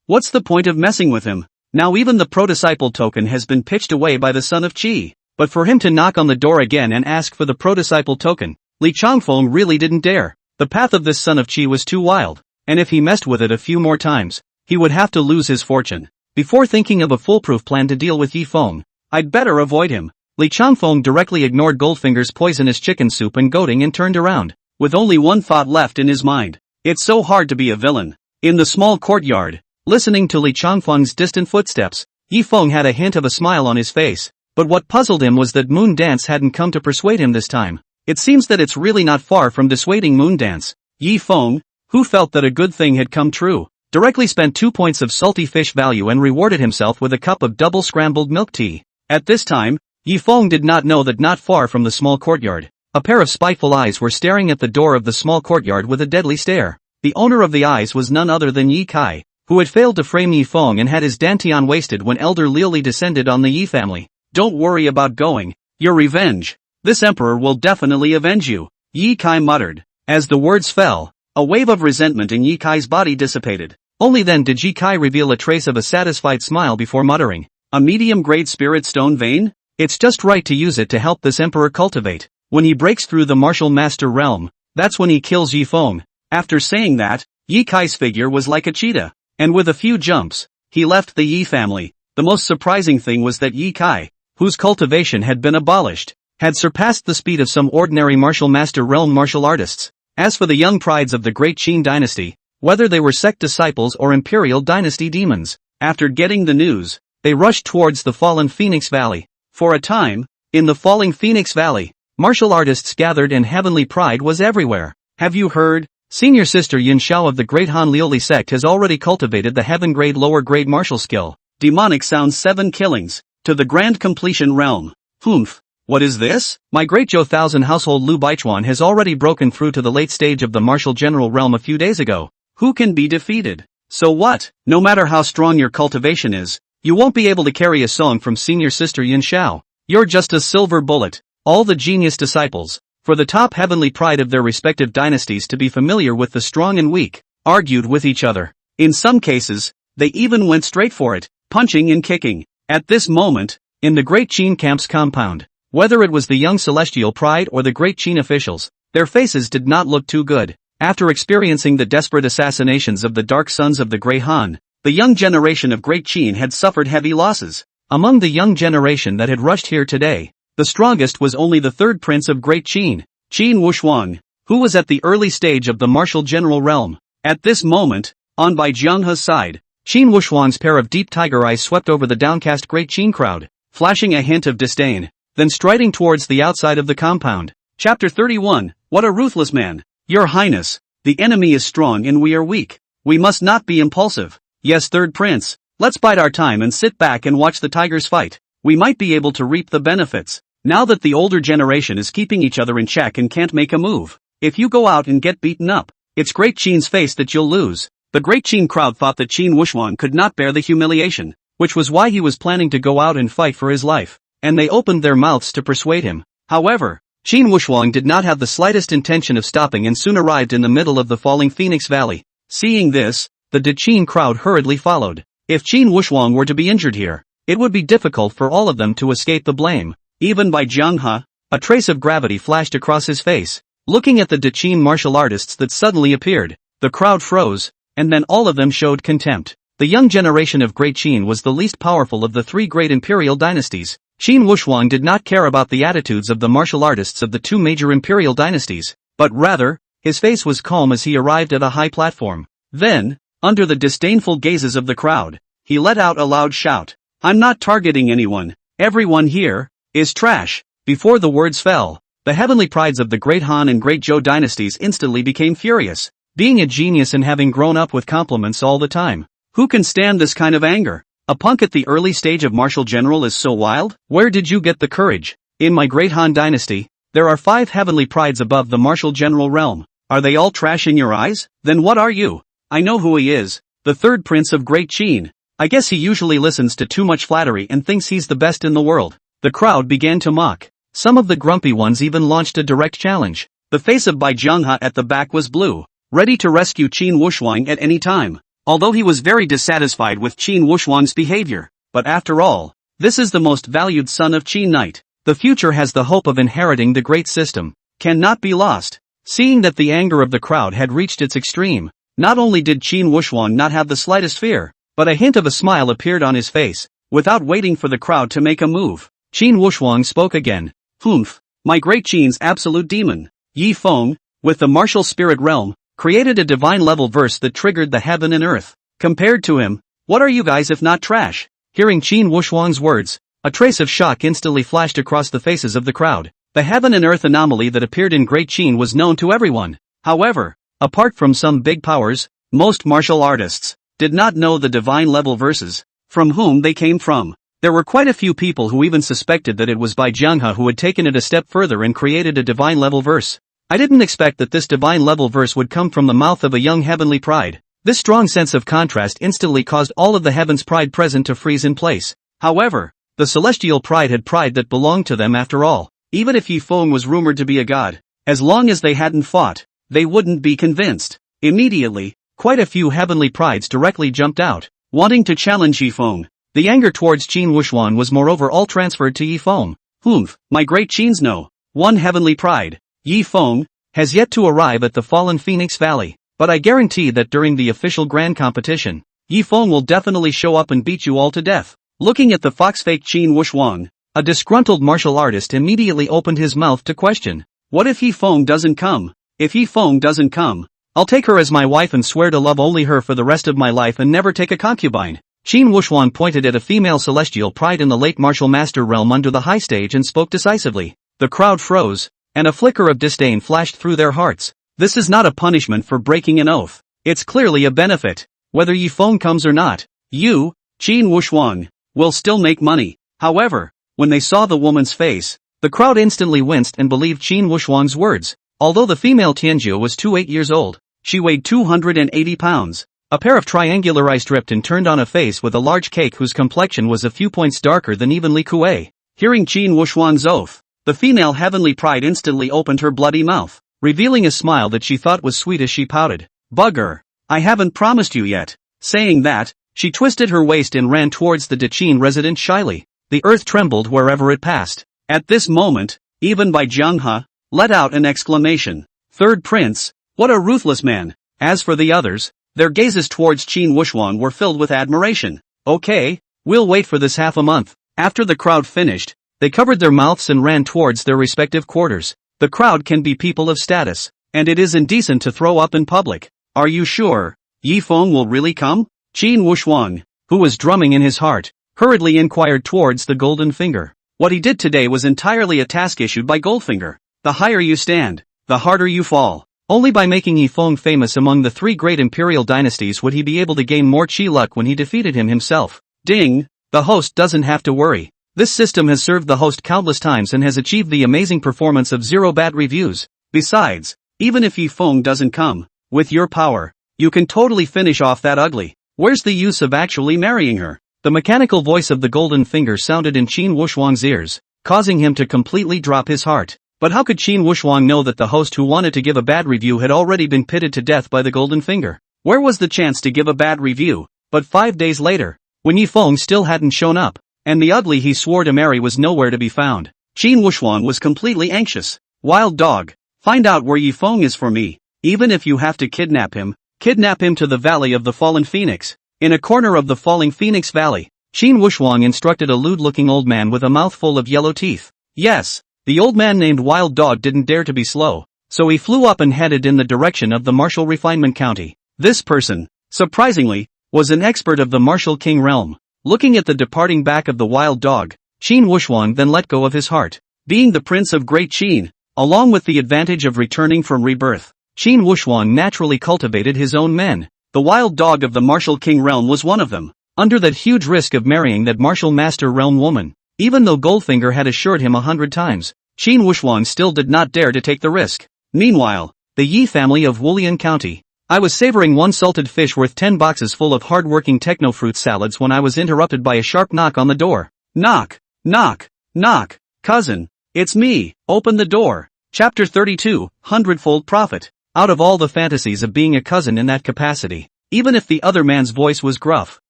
What's the point of messing with him? Now even the pro-disciple token has been pitched away by the son of Qi. But for him to knock on the door again and ask for the pro-disciple token, Li Changfeng really didn't dare. The path of this son of Qi was too wild, and if he messed with it a few more times, he would have to lose his fortune. Before thinking of a foolproof plan to deal with Yifeng, I'd better avoid him. Li Changfeng directly ignored Goldfinger's poisonous chicken soup and goading and turned around, with only one thought left in his mind. It's so hard to be a villain. In the small courtyard, listening to Li Changfeng's distant footsteps, Yifeng had a hint of a smile on his face. But what puzzled him was that Moon Dance hadn't come to persuade him this time. It seems that it's really not far from dissuading Moon Dance. Yifeng, who felt that a good thing had come true, directly spent 2 points of salty fish value and rewarded himself with a cup of double scrambled milk tea. At this time, Yifeng did not know that not far from the small courtyard, a pair of spiteful eyes were staring at the door of the small courtyard with a deadly stare. The owner of the eyes was none other than Yi Kai, who had failed to frame Yifeng and had his dantian wasted when Elder Liuli descended on the Yi family. Don't worry about going, your revenge. This emperor will definitely avenge you, Yi Kai muttered. As the words fell, a wave of resentment in Yi Kai's body dissipated. Only then did Yi Kai reveal a trace of a satisfied smile before muttering, a medium-grade spirit stone vein? It's just right to use it to help this emperor cultivate. When he breaks through the martial master realm, that's when he kills Yifeng. After saying that, Yi Kai's figure was like a cheetah, and with a few jumps, he left the Yi family. The most surprising thing was that Yi Kai, whose cultivation had been abolished, had surpassed the speed of some ordinary martial master realm martial artists. As for the young prides of the great Qin dynasty, whether they were sect disciples or imperial dynasty demons, after getting the news, they rushed towards the fallen Phoenix Valley. For a time, in the falling Phoenix Valley, martial artists gathered and heavenly pride was everywhere. Have you heard? Senior sister Yin Xiao of the great Han Liuli sect has already cultivated the heaven grade lower grade martial skill. Demonic sounds 7 killings. To the grand completion realm. Humph. What is this? My great Zhou Thousand household Lu Baichuan has already broken through to the late stage of the martial general realm a few days ago. Who can be defeated? So what? No matter how strong your cultivation is, you won't be able to carry a song from senior sister Yin Xiao. You're just a silver bullet. All the genius disciples, for the top heavenly pride of their respective dynasties to be familiar with the strong and weak, argued with each other. In some cases, they even went straight for it, punching and kicking. At this moment, in the Great Qin camp's compound, whether it was the young celestial pride or the Great Qin officials, their faces did not look too good. After experiencing the desperate assassinations of the Dark Sons of the Grey Han, the young generation of Great Qin had suffered heavy losses. Among the young generation that had rushed here today, the strongest was only the third prince of Great Qin, Qin Wushuang, who was at the early stage of the martial general realm. At this moment, on Bai Jianghe's side, Qin Wushuang's pair of deep tiger eyes swept over the downcast Great Qin crowd, flashing a hint of disdain, then striding towards the outside of the compound. Chapter 31, What a ruthless man! Your Highness, the enemy is strong and we are weak. We must not be impulsive. Yes, third prince, let's bide our time and sit back and watch the tigers fight. We might be able to reap the benefits. Now that the older generation is keeping each other in check and can't make a move. If you go out and get beaten up, it's Great Qin's face that you'll lose. The Great Qin crowd thought that Qin Wushuang could not bear the humiliation, which was why he was planning to go out and fight for his life, and they opened their mouths to persuade him. However, Qin Wushuang did not have the slightest intention of stopping and soon arrived in the middle of the falling Phoenix Valley. Seeing this, the De Qin crowd hurriedly followed. If Qin Wushuang were to be injured here, it would be difficult for all of them to escape the blame. Even Bai Jianghe, a trace of gravity flashed across his face. Looking at the De Qin martial artists that suddenly appeared, the crowd froze, and then all of them showed contempt. The young generation of Great Qin was the least powerful of the three great imperial dynasties. Qin Wushuang did not care about the attitudes of the martial artists of the two major imperial dynasties, but rather, his face was calm as he arrived at a high platform. Then, under the disdainful gazes of the crowd, he let out a loud shout. I'm not targeting anyone. Everyone here is trash. Before the words fell, the heavenly prides of the Great Han and Great Zhou dynasties instantly became furious. Being a genius and having grown up with compliments all the time, who can stand this kind of anger? A punk at the early stage of martial general is so wild? Where did you get the courage? In my Great Han dynasty, there are 5 heavenly prides above the martial general realm. Are they all trash in your eyes? Then what are you? I know who he is, the third prince of Great Qin. I guess he usually listens to too much flattery and thinks he's the best in the world. The crowd began to mock. Some of the grumpy ones even launched a direct challenge. The face of Bai Jianghe at the back was blue, ready to rescue Qin Wushuang at any time. Although he was very dissatisfied with Qin Wushuang's behavior, but after all, this is the most valued son of Qin Knight. The future has the hope of inheriting the great system, cannot be lost. Seeing that the anger of the crowd had reached its extreme, not only did Qin Wushuang not have the slightest fear, but a hint of a smile appeared on his face. Without waiting for the crowd to make a move, Qin Wushuang spoke again. Humph, my Great Qin's absolute demon, Yi Feng, with the martial spirit realm, created a divine-level verse that triggered the heaven and earth. Compared to him, what are you guys if not trash? Hearing Qin Wushuang's words, a trace of shock instantly flashed across the faces of the crowd. The heaven and earth anomaly that appeared in Great Qin was known to everyone. However, apart from some big powers, most martial artists did not know the divine-level verses, from whom they came from. There were quite a few people who even suspected that it was Bai Jianghe who had taken it a step further and created a divine-level verse. I didn't expect that this divine-level verse would come from the mouth of a young heavenly pride. This strong sense of contrast instantly caused all of the heaven's pride present to freeze in place. However, the celestial pride had pride that belonged to them after all. Even if Yi Feng was rumored to be a god, as long as they hadn't fought, they wouldn't be convinced. Immediately, quite a few heavenly prides directly jumped out, wanting to challenge Yi Feng. The anger towards Qin Wushuang was moreover all transferred to Yi Feng. Humph, my Great Qin's no. One heavenly pride, Yi Feng, has yet to arrive at the fallen Phoenix Valley, but I guarantee that during the official grand competition, Yi Feng will definitely show up and beat you all to death. Looking at the fox-fake Qin Wushuang, a disgruntled martial artist immediately opened his mouth to question. What if Yi Feng doesn't come? If Yi Feng doesn't come, I'll take her as my wife and swear to love only her for the rest of my life and never take a concubine. Qin Wushuang pointed at a female celestial pride in the late martial master realm under the high stage and spoke decisively. The crowd froze, and a flicker of disdain flashed through their hearts. This is not a punishment for breaking an oath. It's clearly a benefit. Whether Yi Feng comes or not, you, Qin Wushuang, will still make money. However, When they saw the woman's face, the crowd instantly winced and believed Qin Wuxuang's words. Although the female Tianjie was 28 years old, she weighed 280 pounds. A pair of triangular eyes dripped and turned on a face with a large cake whose complexion was a few points darker than even Li Kuei. Hearing Qin Wuxuang's oath, the female heavenly pride instantly opened her bloody mouth, revealing a smile that she thought was sweet as she pouted. Bugger! I haven't promised you yet. Saying that, she twisted her waist and ran towards the Daqin resident shyly. The earth trembled wherever it passed. At this moment, even Bai Jianghe let out an exclamation. Third prince, what a ruthless man. As for the others, their gazes towards Qin Wuxuang were filled with admiration. Okay, we'll wait for this half a month. After the crowd finished, they covered their mouths and ran towards their respective quarters. The crowd can be people of status, and it is indecent to throw up in public. Are you sure Yi Feng will really come? Qin Wuxuang, who was drumming in his heart, hurriedly inquired towards the Golden Finger. What he did today was entirely a task issued by Goldfinger. The higher you stand, the harder you fall. Only by making Yi Feng famous among the three great imperial dynasties would he be able to gain more chi luck when he defeated him himself. Ding! The host doesn't have to worry. This system has served the host countless times and has achieved the amazing performance of 0 bad reviews. Besides, even if Yi Feng doesn't come, with your power, you can totally finish off that ugly. Where's the use of actually marrying her? The mechanical voice of the Golden Finger sounded in Qin Wuxuang's ears, causing him to completely drop his heart. But how could Qin Wuxuang know that the host who wanted to give a bad review had already been pitted to death by the Golden Finger? Where was the chance to give a bad review? But 5 days later, when Yi Feng still hadn't shown up, and the ugly he swore to marry was nowhere to be found, Qin Wuxuang was completely anxious. Wild dog, find out where Yi Feng is for me. Even if you have to kidnap him to the Valley of the Fallen Phoenix. In a corner of the Falling Phoenix Valley, Qin Wuxuang instructed a lewd-looking old man with a mouthful of yellow teeth. Yes, the old man named Wild Dog didn't dare to be slow, so he flew up and headed in the direction of the Martial Refinement County. This person, surprisingly, was an expert of the Martial King realm. Looking at the departing back of the Wild Dog, Qin Wuxuang then let go of his heart. Being the prince of Great Qin, along with the advantage of returning from rebirth, Qin Wuxuang naturally cultivated his own men. The Wild Dog of the Martial King realm was one of them, under that huge risk of marrying that Martial Master realm woman. Even though Goldfinger had assured him 100 times, Qin Wuxuang still did not dare to take the risk. Meanwhile, the Yi family of Wulian County. I was savoring one salted fish worth 10 boxes full of hard-working techno-fruit salads when I was interrupted by a sharp knock on the door. Knock, knock, knock. Cousin, it's me, open the door. Chapter 32, Hundredfold Profit. Out of all the fantasies of being a cousin in that capacity, even if the other man's voice was gruff,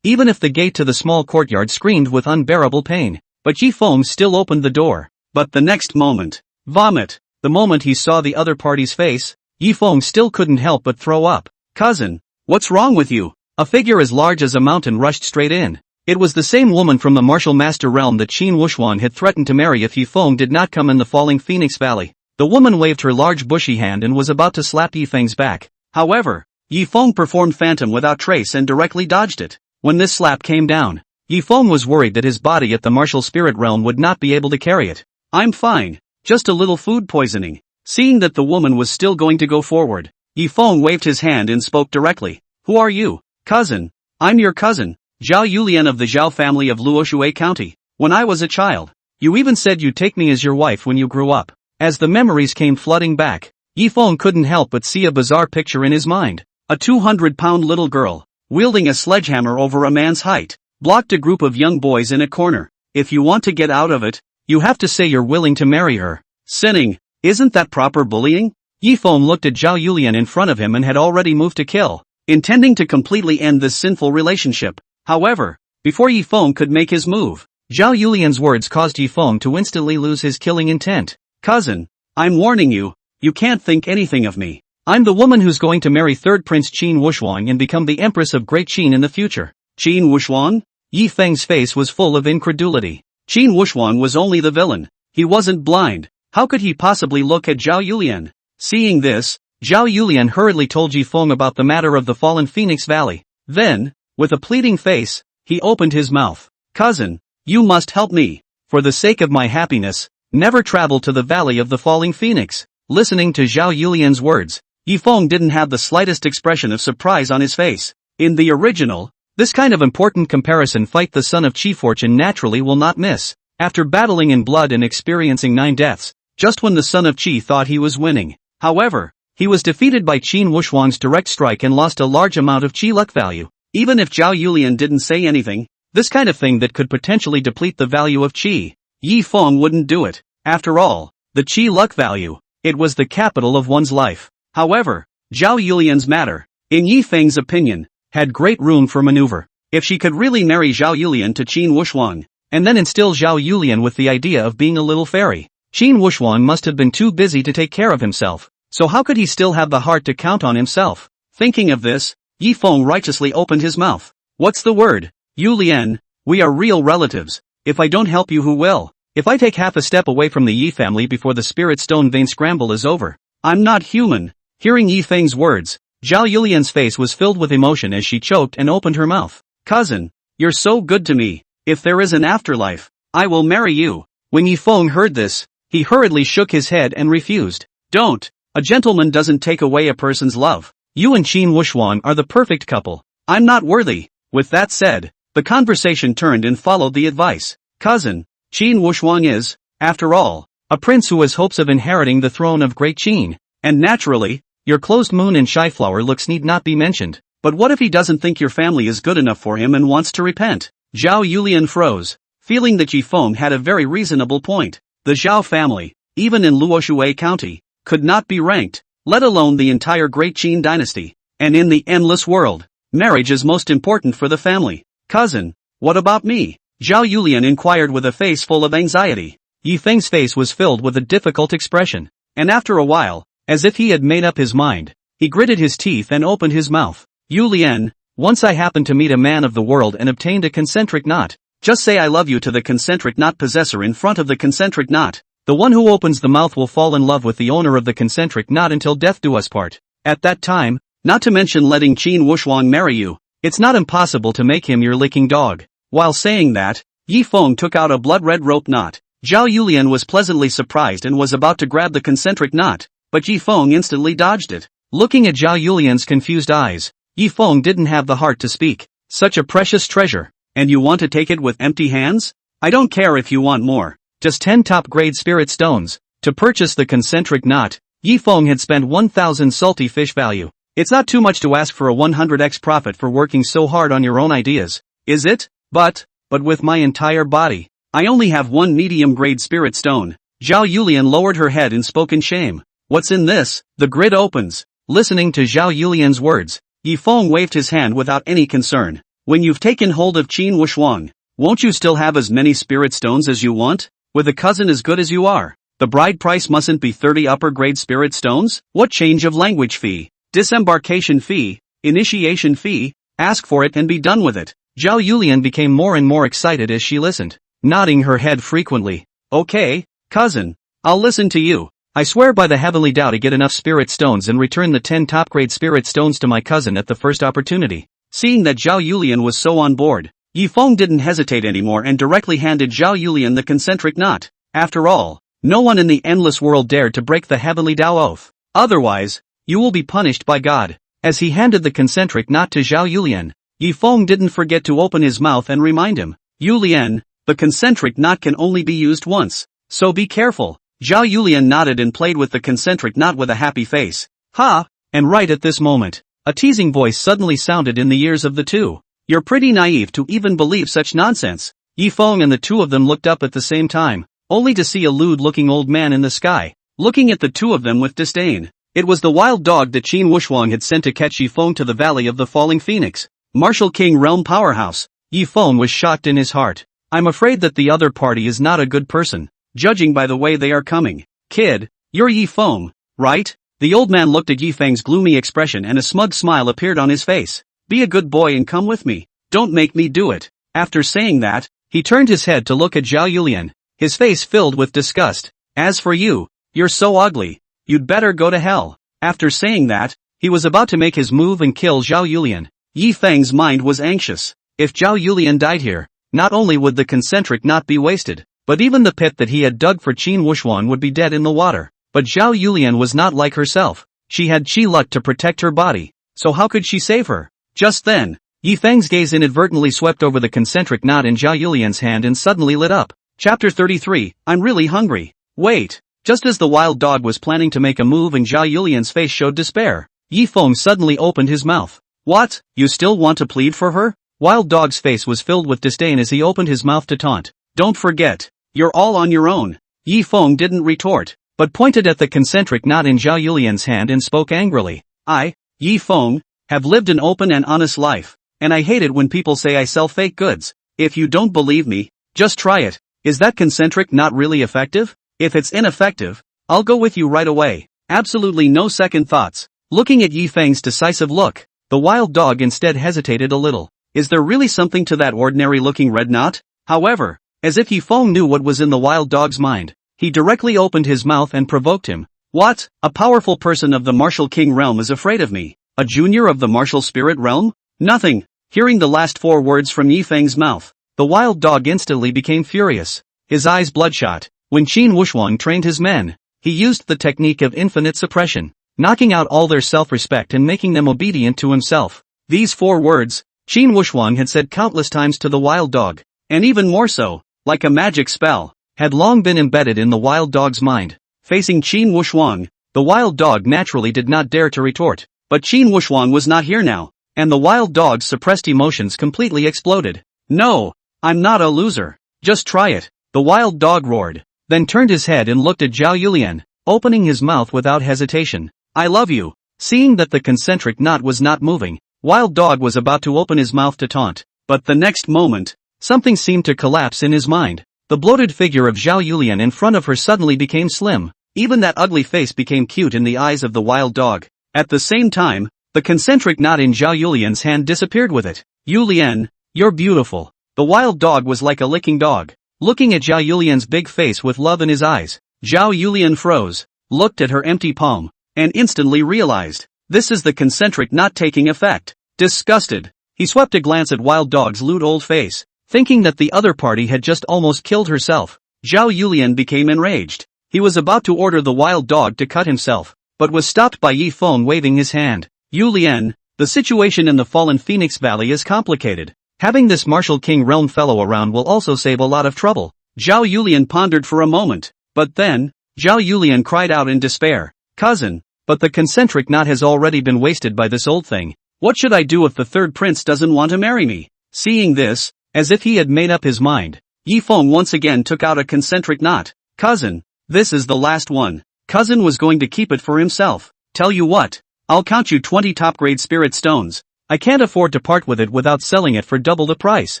even if the gate to the small courtyard screamed with unbearable pain, but Yi Feng still opened the door. But the next moment, vomit. The moment he saw the other party's face, Yi Feng still couldn't help but throw up. Cousin, what's wrong with you? A figure as large as a mountain rushed straight in. It was the same woman from the Martial Master realm that Qin Wuxuang had threatened to marry if Yi Feng did not come in the Falling Phoenix Valley. The woman waved her large bushy hand and was about to slap Yi Feng's back. However, Yi Feng performed phantom without trace and directly dodged it. When this slap came down, Yi Feng was worried that his body at the martial spirit realm would not be able to carry it. I'm fine, just a little food poisoning. Seeing that the woman was still going to go forward, Yi Feng waved his hand and spoke directly. Who are you? Cousin. I'm your cousin, Zhao Yulian of the Zhao family of Luoshui County. When I was a child, you even said you'd take me as your wife when you grew up. As the memories came flooding back, Yi Feng couldn't help but see a bizarre picture in his mind. A 200-pound little girl, wielding a sledgehammer over a man's height, blocked a group of young boys in a corner. If you want to get out of it, you have to say you're willing to marry her. Sinning, isn't that proper bullying? Yi Feng looked at Zhao Yulian in front of him and had already moved to kill, intending to completely end this sinful relationship. However, before Yi Feng could make his move, Zhao Yulian's words caused Yi Feng to instantly lose his killing intent. Cousin, I'm warning you, you can't think anything of me. I'm the woman who's going to marry third Prince Qin Wuxuang and become the Empress of Great Qin in the future. Qin Wuxuang? Yi Feng's face was full of incredulity. Qin Wuxuang was only the villain. He wasn't blind. How could he possibly look at Zhao Yulian? Seeing this, Zhao Yulian hurriedly told Yi Feng about the matter of the fallen Phoenix Valley. Then, with a pleading face, he opened his mouth. Cousin, you must help me. For the sake of my happiness, never travel to the Valley of the Falling Phoenix. Listening to Zhao Yulian's words, Yi Feng didn't have the slightest expression of surprise on his face. In the original, this kind of important comparison fight the son of Qi Fortune naturally will not miss. After battling in blood and experiencing 9 deaths, just when the son of Qi thought he was winning. However, he was defeated by Qin Wushuang's direct strike and lost a large amount of Qi luck value. Even if Zhao Yulian didn't say anything, this kind of thing that could potentially deplete the value of Qi, Yi Feng wouldn't do it. After all, the Qi luck value, it was the capital of one's life. However, Zhao Yulian's matter, in Yi Feng's opinion, had great room for maneuver. If she could really marry Zhao Yulian to Qin Wushuang, and then instill Zhao Yulian with the idea of being a little fairy, Qin Wushuang must have been too busy to take care of himself, so how could he still have the heart to count on himself? Thinking of this, Yi Feng righteously opened his mouth. What's the word? Yulian, we are real relatives. If I don't help you, who will? If I take half a step away from the Yi family before the spirit stone vein scramble is over, I'm not human. Hearing Yi Feng's words, Zhao Yulian's face was filled with emotion as she choked and opened her mouth. Cousin, you're so good to me. If there is an afterlife, I will marry you. When Yi Feng heard this, he hurriedly shook his head and refused. Don't. A gentleman doesn't take away a person's love. You and Qin Wushuang are the perfect couple. I'm not worthy. With that said, the conversation turned and followed the advice. Cousin, Qin Wushuang is, after all, a prince who has hopes of inheriting the throne of Great Qin. And naturally, your closed moon and shy flower looks need not be mentioned. But what if he doesn't think your family is good enough for him and wants to repent? Zhao Yulian froze, feeling that Yi Feng had a very reasonable point. The Zhao family, even in Luoshui County, could not be ranked, let alone the entire Great Qin dynasty. And in the endless world, marriage is most important for the family. Cousin, what about me? Zhao Yulian inquired with a face full of anxiety. Yi Feng's face was filled with a difficult expression. And after a while, as if he had made up his mind, he gritted his teeth and opened his mouth. Yulian, once I happened to meet a man of the world and obtained a concentric knot. Just say I love you to the concentric knot possessor in front of the concentric knot. The one who opens the mouth will fall in love with the owner of the concentric knot until death do us part. At that time, not to mention letting Qin Wushuang marry you, it's not impossible to make him your licking dog. While saying that, Yi Feng took out a blood-red rope knot. Zhao Yulian was pleasantly surprised and was about to grab the concentric knot, but Yi Feng instantly dodged it. Looking at Zhao Yulian's confused eyes, Yi Feng didn't have the heart to speak. Such a precious treasure, and you want to take it with empty hands? I don't care if you want more. Just 10 top-grade spirit stones. To purchase the concentric knot, Yi Feng had spent 1,000 salty fish value. It's not too much to ask for a 100x profit for working so hard on your own ideas, is it? But with my entire body, I only have 1 medium-grade spirit stone. Zhao Yulian lowered her head and spoke in shame. What's in this? The grid opens. Listening to Zhao Yulian's words, Yi Feng waved his hand without any concern. When you've taken hold of Qin Wushuang, won't you still have as many spirit stones as you want? With a cousin as good as you are, the bride price mustn't be 30 upper-grade spirit stones? What change of language fee? Disembarkation fee? Initiation fee? Ask for it and be done with it. Zhao Yulian became more and more excited as she listened, nodding her head frequently. Okay, cousin, I'll listen to you. I swear by the heavenly Tao to get enough spirit stones and return the 10 top-grade spirit stones to my cousin at the first opportunity. Seeing that Zhao Yulian was so on board, Yi Feng didn't hesitate anymore and directly handed Zhao Yulian the concentric knot. After all, no one in the endless world dared to break the heavenly Tao oath. Otherwise, you will be punished by God. As he handed the concentric knot to Zhao Yulian, Yi Feng didn't forget to open his mouth and remind him. Yulian, the concentric knot can only be used once, so be careful. Zhao Yulian nodded and played with the concentric knot with a happy face. Ha! And right at this moment, a teasing voice suddenly sounded in the ears of the two. You're pretty naive to even believe such nonsense. Yi Feng and the two of them looked up at the same time, only to see a lewd-looking old man in the sky, looking at the two of them with disdain. It was the wild dog that Qin Wushuang had sent to catch Yi Feng to the Valley of the Falling Phoenix. Martial King Realm Powerhouse. Yi Feng was shocked in his heart. I'm afraid that the other party is not a good person, judging by the way they are coming. Kid, you're Yi Feng, right? The old man looked at Yi Feng's gloomy expression and a smug smile appeared on his face. Be a good boy and come with me. Don't make me do it. After saying that, he turned his head to look at Zhao Yulian, his face filled with disgust. As for you, you're so ugly. You'd better go to hell. After saying that, he was about to make his move and kill Zhao Yulian. Yi Feng's mind was anxious. If Zhao Yulian died here, not only would the concentric knot be wasted, but even the pit that he had dug for Qin Wushuang would be dead in the water. But Zhao Yulian was not like herself. She had Qi luck to protect her body. So how could she save her? Just then, Yi Feng's gaze inadvertently swept over the concentric knot in Zhao Yulian's hand and suddenly lit up. Chapter 33, I'm really hungry. Wait. Just as the wild dog was planning to make a move and Zhao Yulian's face showed despair, Yi Feng suddenly opened his mouth. What? You still want to plead for her? Wild dog's face was filled with disdain as he opened his mouth to taunt. Don't forget. You're all on your own. Yi Feng didn't retort, but pointed at the concentric knot in Zhao Yulian's hand and spoke angrily. I, Yi Feng, have lived an open and honest life, and I hate it when people say I sell fake goods. If you don't believe me, just try it. Is that concentric knot really effective? If it's ineffective, I'll go with you right away. Absolutely no second thoughts. Looking at Yi Feng's decisive look, the wild dog instead hesitated a little. Is there really something to that ordinary-looking red knot? However, as if Yi Feng knew what was in the wild dog's mind, he directly opened his mouth and provoked him. What? A powerful person of the martial king realm is afraid of me? A junior of the martial spirit realm? Nothing. Hearing the last four words from Yi Feng's mouth, the wild dog instantly became furious, his eyes bloodshot. When Qin Wushuang trained his men, he used the technique of infinite suppression, knocking out all their self-respect and making them obedient to himself. These four words, Qin Wushuang had said countless times to the wild dog, and even more so, like a magic spell, had long been embedded in the wild dog's mind. Facing Qin Wushuang, the wild dog naturally did not dare to retort, but Qin Wushuang was not here now, and the wild dog's suppressed emotions completely exploded. No, I'm not a loser. Just try it, the wild dog roared, then turned his head and looked at Zhao Yulian, opening his mouth without hesitation. I love you. Seeing that the concentric knot was not moving, wild dog was about to open his mouth to taunt, but the next moment, something seemed to collapse in his mind. The bloated figure of Zhao Yulian in front of her suddenly became slim. Even that ugly face became cute in the eyes of the wild dog. At the same time, the concentric knot in Zhao Yulian's hand disappeared with it. Yulian, you're beautiful. The wild dog was like a licking dog, looking at Zhao Yulian's big face with love in his eyes. Zhao Yulian froze, looked at her empty palm, and instantly realized, this is the concentric knot taking effect. Disgusted, he swept a glance at wild dog's lewd old face, thinking that the other party had just almost killed herself. Zhao Yulian became enraged. He was about to order the wild dog to cut himself, but was stopped by Yi Feng waving his hand. Yulian, the situation in the fallen Phoenix Valley is complicated. Having this martial king realm fellow around will also save a lot of trouble. Zhao Yulian pondered for a moment, but then, Zhao Yulian cried out in despair. Cousin, but the concentric knot has already been wasted by this old thing. What should I do if the third prince doesn't want to marry me? Seeing this, as if he had made up his mind, Yi Feng once again took out a concentric knot. Cousin, this is the last one. Cousin was going to keep it for himself. Tell you what, I'll count you 20 top-grade spirit stones. I can't afford to part with it without selling it for double the price.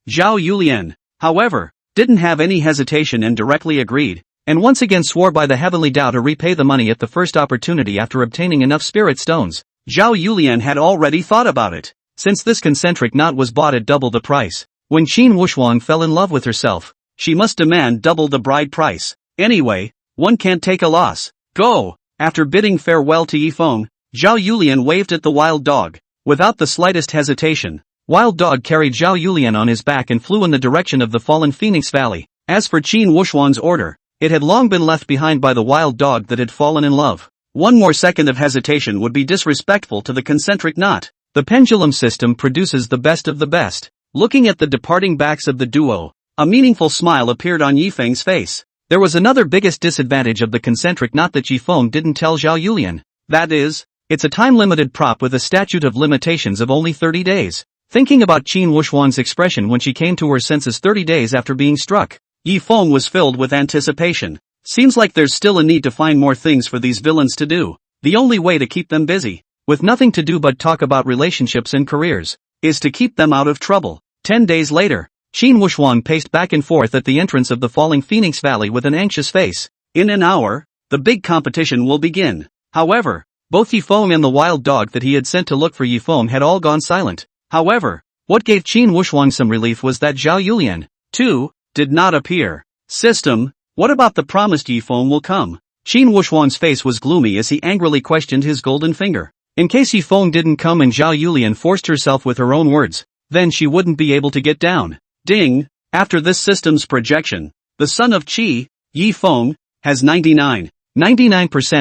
Zhao Yulian, however, didn't have any hesitation and directly agreed, and once again swore by the heavenly Tao to repay the money at the first opportunity after obtaining enough spirit stones. Zhao Yulian had already thought about it, since this concentric knot was bought at double the price. When Qin Wushuang fell in love with herself, she must demand double the bride price. Anyway, one can't take a loss. Go! After bidding farewell to Yi Feng, Zhao Yulian waved at the wild dog. Without the slightest hesitation, wild dog carried Zhao Yulian on his back and flew in the direction of the fallen Phoenix Valley. As for Qin Wushuang's order, it had long been left behind by the wild dog that had fallen in love. One more second of hesitation would be disrespectful to the concentric knot. The pendulum system produces the best of the best. Looking at the departing backs of the duo, a meaningful smile appeared on Yi Feng's face. There was another biggest disadvantage of the concentric knot that Yi Feng didn't tell Zhao Yulian. That is, it's a time-limited prop with a statute of limitations of only 30 days. Thinking about Qin Wushuang's expression when she came to her senses 30 days after being struck, Yi Feng was filled with anticipation. Seems like there's still a need to find more things for these villains to do. The only way to keep them busy, with nothing to do but talk about relationships and careers, is to keep them out of trouble. 10 days later, Qin Wushuang paced back and forth at the entrance of the falling Phoenix Valley with an anxious face. In an hour, the big competition will begin. However, both Yi Feng and the wild dog that he had sent to look for Yi Feng had all gone silent. However, what gave Qin Wushuang some relief was that Zhao Yulian, too, did not appear. System, what about the promised Yi Feng will come? Qin Wushuang's face was gloomy as he angrily questioned his golden finger. In case Yi Feng didn't come and Zhao Yulian forced herself with her own words, then she wouldn't be able to get down. Ding! After this system's projection, the son of Qi, Yi Feng, has 99%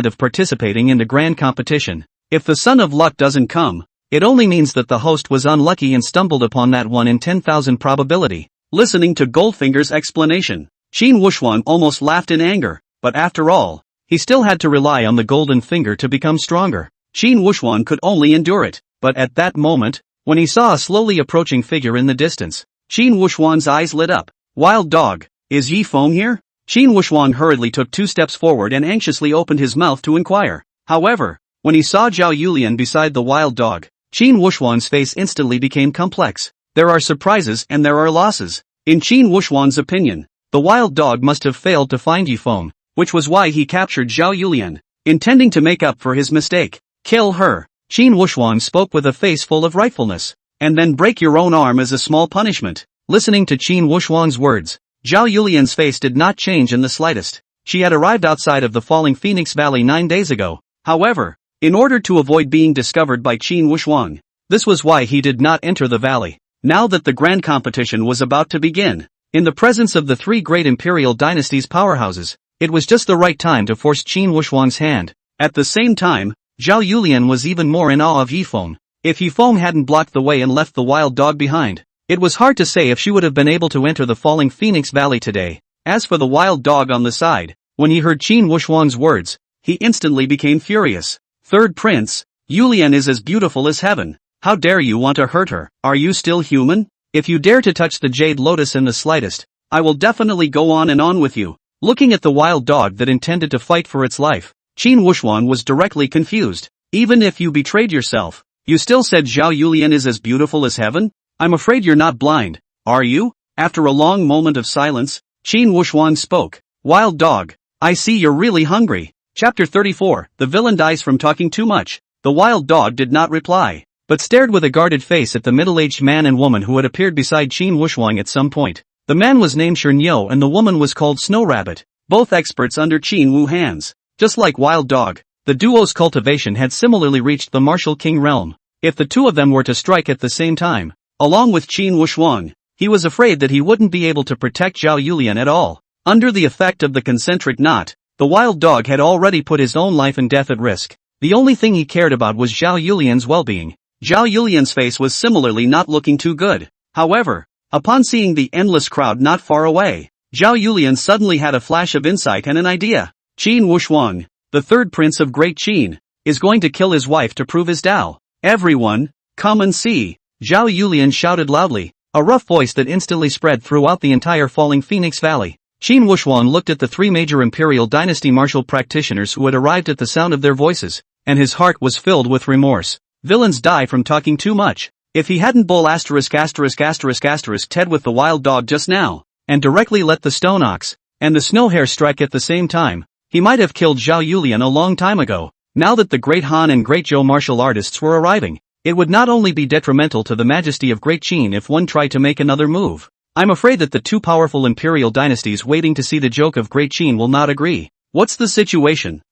of participating in the grand competition. If the son of luck doesn't come, it only means that the host was unlucky and stumbled upon that 1 in 10,000 probability. Listening to Goldfinger's explanation, Qin Wuxuan almost laughed in anger, but after all, he still had to rely on the golden finger to become stronger. Qin Wuxuan could only endure it, but at that moment, when he saw a slowly approaching figure in the distance, Qin Wuxuan's eyes lit up. Wild dog, is Yi Feng here? Qin Wuxuan hurriedly took 2 steps forward and anxiously opened his mouth to inquire. However, when he saw Zhao Yulian beside the wild dog, Qin Wuxuan's face instantly became complex. There are surprises and there are losses. In Qin Wuxuan's opinion, the wild dog must have failed to find Yi Feng, which was why he captured Zhao Yulian, intending to make up for his mistake. Kill her. Qin Wuxuan spoke with a face full of rightfulness. And then break your own arm as a small punishment. Listening to Qin Wuxuan's words, Zhao Yulian's face did not change in the slightest. She had arrived outside of the Falling Phoenix Valley 9 days ago. However, in order to avoid being discovered by Qin Wuxuan, this was why he did not enter the valley. Now that the grand competition was about to begin, in the presence of the 3 great imperial dynasties' powerhouses, it was just the right time to force Qin Wuxuan's hand. At the same time, Zhao Yulian was even more in awe of Yi Feng. If Yi Feng hadn't blocked the way and left the wild dog behind, it was hard to say if she would have been able to enter the Falling Phoenix Valley today. As for the wild dog on the side, when he heard Qin Wuxuan's words, he instantly became furious. Third Prince, Yulian is as beautiful as heaven. How dare you want to hurt her? Are you still human? If you dare to touch the Jade Lotus in the slightest, I will definitely go on and on with you. Looking at the wild dog that intended to fight for its life, Qin Wuxuan was directly confused. Even if you betrayed yourself, you still said Zhao Yulian is as beautiful as heaven? I'm afraid you're not blind, are you? After a long moment of silence, Qin Wuxuan spoke. Wild dog, I see you're really hungry. Chapter 34, the villain dies from talking too much. The wild dog did not reply, but stared with a guarded face at the middle-aged man and woman who had appeared beside Qin Wuxuan at some point. The man was named Shernyo and the woman was called Snow Rabbit, both experts under Qin Wu hands. Just like Wild Dog, the duo's cultivation had similarly reached the Martial King realm. If the 2 of them were to strike at the same time, along with Qin Wuxuan, he was afraid that he wouldn't be able to protect Zhao Yulian at all. Under the effect of the concentric knot, the wild dog had already put his own life and death at risk. The only thing he cared about was Zhao Yulian's well-being. Zhao Yulian's face was similarly not looking too good. However, upon seeing the endless crowd not far away, Zhao Yulian suddenly had a flash of insight and an idea. Qin Wuxuan, the 3rd prince of Great Qin, is going to kill his wife to prove his Tao. Everyone, come and see. Zhao Yulian shouted loudly, a rough voice that instantly spread throughout the entire Falling Phoenix Valley. Qin Wuxuan looked at the 3 major imperial dynasty martial practitioners who had arrived at the sound of their voices, and his heart was filled with remorse. Villains die from talking too much. If he hadn't Ted with the wild dog just now, and directly let the stone ox and the snow hare strike at the same time, he might have killed Zhao Yulian a long time ago. Now that the Great Han and Great Zhou martial artists were arriving, it would not only be detrimental to the majesty of Great Qin if one tried to make another move. I'm afraid that the 2 powerful imperial dynasties waiting to see the joke of Great Qin will not agree. What's the situation?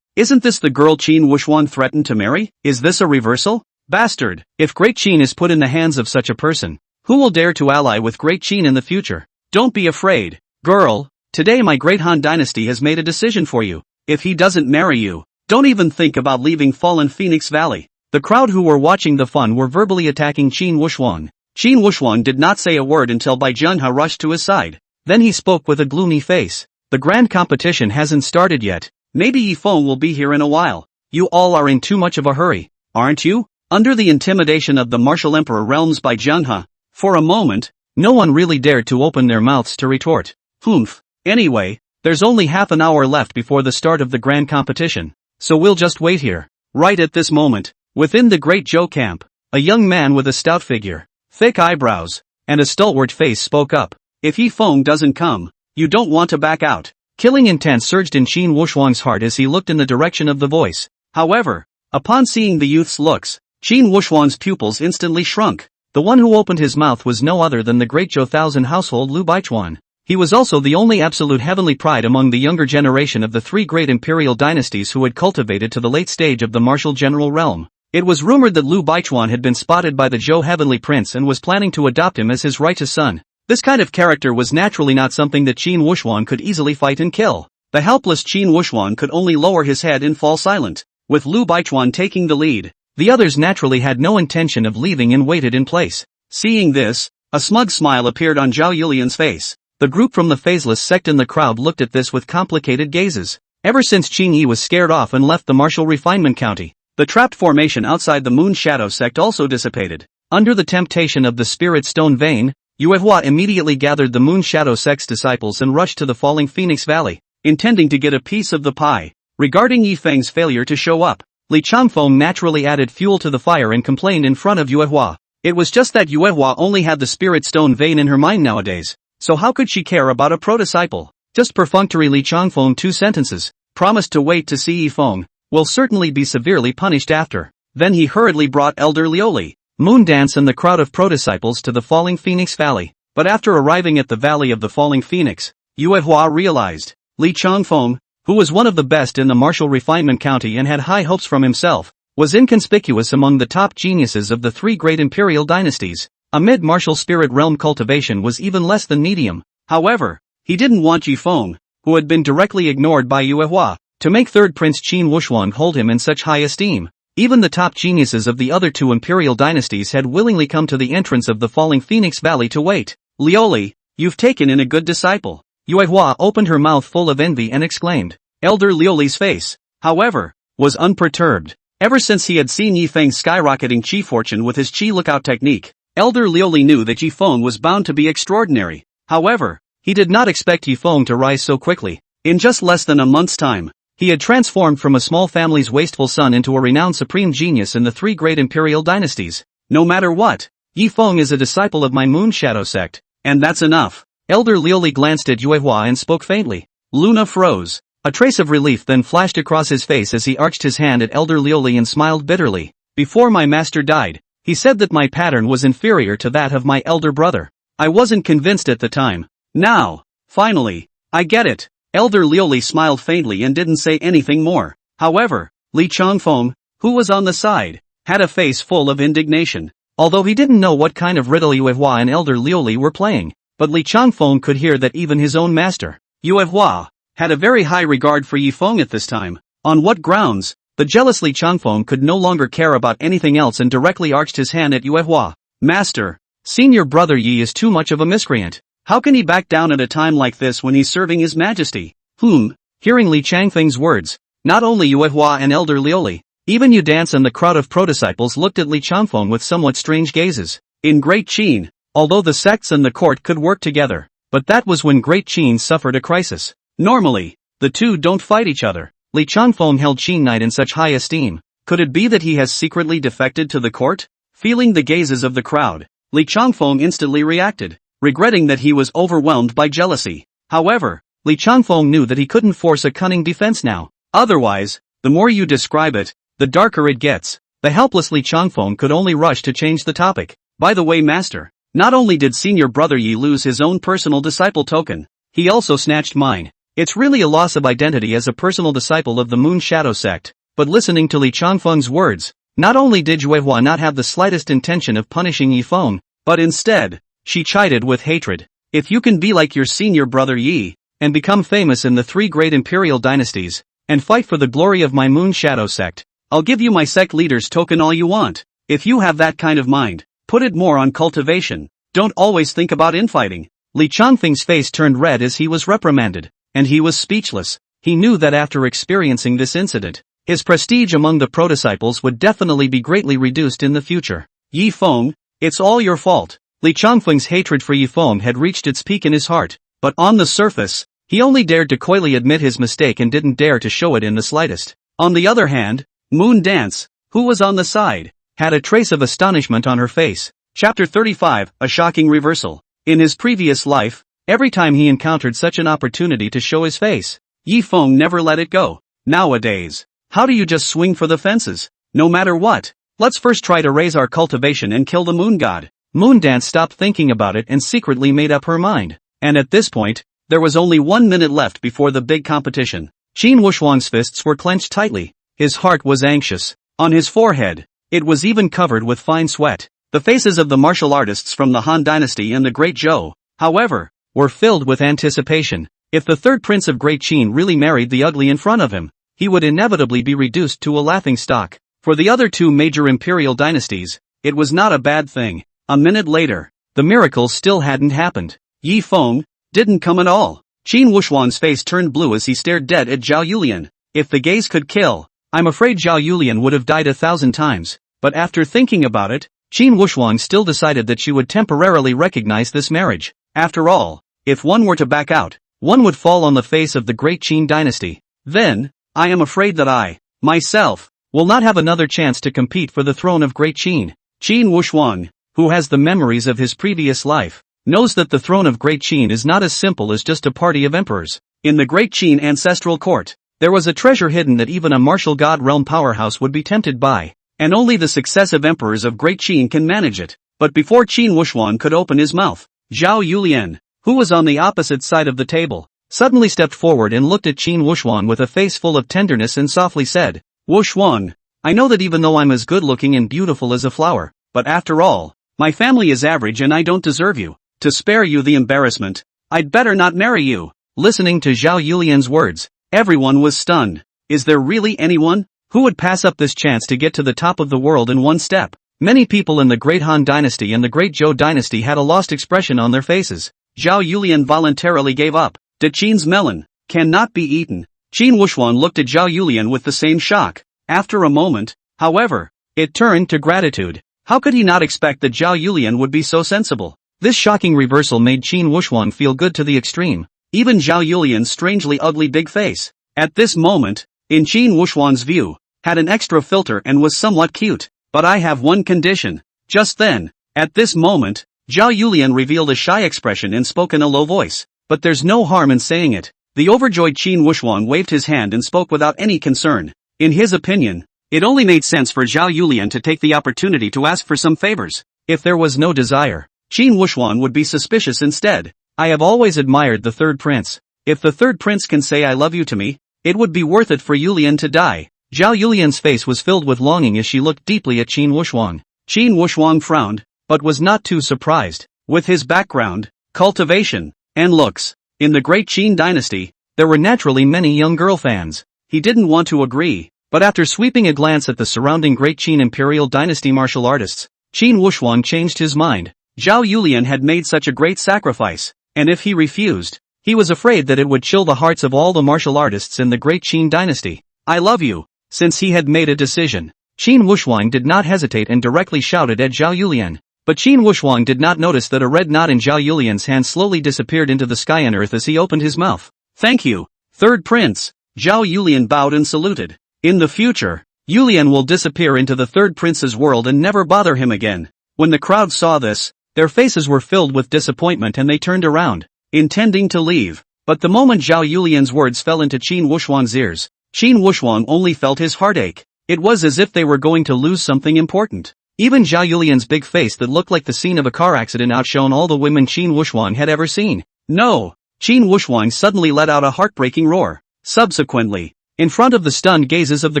Isn't this the girl Qin Wuxuan threatened to marry? Is this a reversal? Bastard! If Great Qin is put in the hands of such a person, who will dare to ally with Great Qin in the future? Don't be afraid, girl. Today my Great Han dynasty has made a decision for you. If he doesn't marry you, don't even think about leaving Fallen Phoenix Valley. The crowd who were watching the fun were verbally attacking Qin Wuxuan. Qin Wuxuan did not say a word until Bai Junha rushed to his side. Then he spoke with a gloomy face. The grand competition hasn't started yet. Maybe Yi Feng will be here in a while. You all are in too much of a hurry, aren't you? Under the intimidation of the martial emperor realms Bai Junha, for a moment, no one really dared to open their mouths to retort. Humph. Anyway, there's only half an hour left before the start of the grand competition, so we'll just wait here. Right at this moment, within the Great Zhou camp, a young man with a stout figure, thick eyebrows, and a stalwart face spoke up. If Yi Feng doesn't come, you don't want to back out. Killing intent surged in Qin Wuxuan's heart as he looked in the direction of the voice. However, upon seeing the youth's looks, Qin Wuxuan's pupils instantly shrunk. The one who opened his mouth was no other than the Great Zhou Thousand household Lu Baichuan. He was also the only absolute heavenly pride among the younger generation of the 3 great imperial dynasties who had cultivated to the late stage of the martial general realm. It was rumored that Lu Baichuan had been spotted by the Zhou heavenly prince and was planning to adopt him as his righteous son. This kind of character was naturally not something that Qin Wuxuan could easily fight and kill. The helpless Qin Wuxuan could only lower his head and fall silent. With Lu Baichuan taking the lead, the others naturally had no intention of leaving and waited in place. Seeing this, a smug smile appeared on Zhao Yulian's face. The group from the phaseless sect in the crowd looked at this with complicated gazes. Ever since Qin Yi was scared off and left the martial refinement county, the trapped formation outside the Moon Shadow sect also dissipated. Under the temptation of the Spirit Stone vein, Yuehua immediately gathered the Moon Shadow sect's disciples and rushed to the Falling Phoenix Valley, intending to get a piece of the pie. Regarding Yi Feng's failure to show up, Li Changfeng naturally added fuel to the fire and complained in front of Yuehua. It was just that Yuehua only had the Spirit Stone vein in her mind nowadays, so how could she care about a pro-disciple? Just perfunctory Li Changfeng 2 sentences, promised to wait to see Yi Feng, will certainly be severely punished after. Then he hurriedly brought Elder Lioli, Moondance and the crowd of pro-disciples to the Falling Phoenix Valley. But after arriving at the Valley of the Falling Phoenix, Yuehua realized, Li Changfeng, who was one of the best in the martial refinement county and had high hopes from himself, was inconspicuous among the top geniuses of the 3 great imperial dynasties. Amid martial spirit realm cultivation was even less than medium. However, he didn't want Yi Feng, who had been directly ignored by Yuehua, to make third Prince Qin Wushuang hold him in such high esteem. Even the top geniuses of the other 2 imperial dynasties had willingly come to the entrance of the Falling Phoenix Valley to wait. Lioli, you've taken in a good disciple. Yuehua opened her mouth full of envy and exclaimed. Elder Lioli's face, however, was unperturbed. Ever since he had seen Yi Feng's skyrocketing chi fortune with his chi lookout technique, Elder Lioli knew that Yi Feng was bound to be extraordinary. However, he did not expect Yi Feng to rise so quickly. In just less than a month's time, he had transformed from a small family's wasteful son into a renowned supreme genius in the 3 great imperial dynasties. No matter what, Yi Feng is a disciple of my Moon Shadow sect, and that's enough. Elder Lioli glanced at Yuehua and spoke faintly. Luna froze. A trace of relief then flashed across his face as he arched his hand at Elder Lioli and smiled bitterly. Before my master died, he said that my pattern was inferior to that of my elder brother. I wasn't convinced at the time. Now, finally, I get it. Elder Lioli smiled faintly and didn't say anything more. However, Li Changfeng, who was on the side, had a face full of indignation. Although he didn't know what kind of riddle Yuehua and Elder Lioli were playing, but Li Changfeng could hear that even his own master, Yuehua, had a very high regard for Yi Feng at this time. On what grounds? The jealous Li Changfeng could no longer care about anything else and directly arched his hand at Yuehua. Master, senior brother Yi is too much of a miscreant. How can he back down at a time like this when he's serving his majesty? Hearing Li Changfeng's words, not only Yuehua and Elder Lioli, even Yu Dance and the crowd of pro-disciples looked at Li Changfeng with somewhat strange gazes. In Great Qin, although the sects and the court could work together, but that was when Great Qin suffered a crisis. Normally, the 2 don't fight each other. Li Changfeng held Qin Knight in such high esteem. Could it be that he has secretly defected to the court? Feeling the gazes of the crowd, Li Changfeng instantly reacted, regretting that he was overwhelmed by jealousy. However, Li Changfeng knew that he couldn't force a cunning defense now. Otherwise, the more you describe it, the darker it gets. The helpless Li Changfeng could only rush to change the topic. By the way, master, not only did senior brother Yi lose his own personal disciple token, he also snatched mine. It's really a loss of identity as a personal disciple of the Moon Shadow sect. But listening to Li Changfeng's words, not only did Yuehua not have the slightest intention of punishing Yi Feng, but instead, she chided with hatred. If you can be like your senior brother Yi, and become famous in the 3 great imperial dynasties, and fight for the glory of my Moon Shadow sect, I'll give you my sect leader's token all you want. If you have that kind of mind, put it more on cultivation. Don't always think about infighting. Li Changfeng's face turned red as he was reprimanded, and he was speechless. He knew that after experiencing this incident, his prestige among the pro-disciples would definitely be greatly reduced in the future. Yi Feng, it's all your fault. Li Changfeng's hatred for Yi Feng had reached its peak in his heart, but on the surface, he only dared to coyly admit his mistake and didn't dare to show it in the slightest. On the other hand, Moon Dance, who was on the side, had a trace of astonishment on her face. Chapter 35, A Shocking Reversal. In his previous life, every time he encountered such an opportunity to show his face, Yi Feng never let it go. Nowadays, how do you just swing for the fences? No matter what. Let's first try to raise our cultivation and kill the moon god. Moondance stopped thinking about it and secretly made up her mind. And at this point, there was only 1 minute left before the big competition. Qin Wushuang's fists were clenched tightly. His heart was anxious. On his forehead, it was even covered with fine sweat. The faces of the martial artists from the Han Dynasty and the Great Zhou, however, were filled with anticipation. If the third prince of Great Qin really married the ugly in front of him, he would inevitably be reduced to a laughingstock. For the other 2 major imperial dynasties, it was not a bad thing. A minute later, the miracle still hadn't happened. Yi Feng, didn't come at all. Qin Wuxuan's face turned blue as he stared dead at Zhao Yulian. If the gaze could kill, I'm afraid Zhao Yulian would have died 1,000 times, but after thinking about it, Qin Wuxuan still decided that she would temporarily recognize this marriage. After all, if one were to back out, one would fall on the face of the great Qin dynasty. Then, I am afraid that I, myself, will not have another chance to compete for the throne of great Qin. Qin Wuxuan, who has the memories of his previous life, knows that the throne of great Qin is not as simple as just a party of emperors. In the great Qin ancestral court, there was a treasure hidden that even a martial god realm powerhouse would be tempted by, and only the successive emperors of great Qin can manage it. But before Qin Wuxuan could open his mouth, Zhao Yulian, who was on the opposite side of the table, suddenly stepped forward and looked at Qin Wuxuan with a face full of tenderness and softly said, "Wuxuan, I know that even though I'm as good-looking and beautiful as a flower, but after all, my family is average and I don't deserve you. To spare you the embarrassment, I'd better not marry you." Listening to Zhao Yulian's words, everyone was stunned. Is there really anyone who would pass up this chance to get to the top of the world in one step? Many people in the Great Han Dynasty and the Great Zhou Dynasty had a lost expression on their faces. Zhao Yulian voluntarily gave up. De Qin's melon cannot be eaten. Qin Wuxuan looked at Zhao Yulian with the same shock. After a moment, however, it turned to gratitude. How could he not expect that Zhao Yulian would be so sensible? This shocking reversal made Qin Wuxuan feel good to the extreme. Even Zhao Yulian's strangely ugly big face, at this moment, in Qin Wuxuan's view, had an extra filter and was somewhat cute. But I have one condition. Just then, at this moment, Zhao Yulian revealed a shy expression and spoke in a low voice. But there's no harm in saying it. The overjoyed Qin Wuxuan waved his hand and spoke without any concern. In his opinion, it only made sense for Zhao Yulian to take the opportunity to ask for some favors. If there was no desire, Qin Wuxuan would be suspicious instead. I have always admired the third prince. If the third prince can say I love you to me, it would be worth it for Yulian to die. Zhao Yulian's face was filled with longing as she looked deeply at Qin Wuxuan. Qin Wuxuan frowned, but was not too surprised. With his background, cultivation, and looks, in the great Qin dynasty, there were naturally many young girl fans. He didn't want to agree, but after sweeping a glance at the surrounding great Qin imperial dynasty martial artists, Qin Wuxuan changed his mind. Zhao Yulian had made such a great sacrifice, and if he refused, he was afraid that it would chill the hearts of all the martial artists in the great Qin dynasty. I love you. Since he had made a decision, Qin Wuxuan did not hesitate and directly shouted at Zhao Yulian. But Qin Wuxuan did not notice that a red knot in Zhao Yulian's hand slowly disappeared into the sky and earth as he opened his mouth. Thank you, third prince. Zhao Yulian bowed and saluted. In the future, Yulian will disappear into the third prince's world and never bother him again. When the crowd saw this, their faces were filled with disappointment and they turned around, intending to leave. But the moment Zhao Yulian's words fell into Qin Wuxuan's ears, Qin Wuxuan only felt his heartache. It was as if they were going to lose something important. Even Zhao Yulian's big face that looked like the scene of a car accident outshone all the women Qin Wuxuan had ever seen. No! Qin Wuxuan suddenly let out a heartbreaking roar. Subsequently, in front of the stunned gazes of the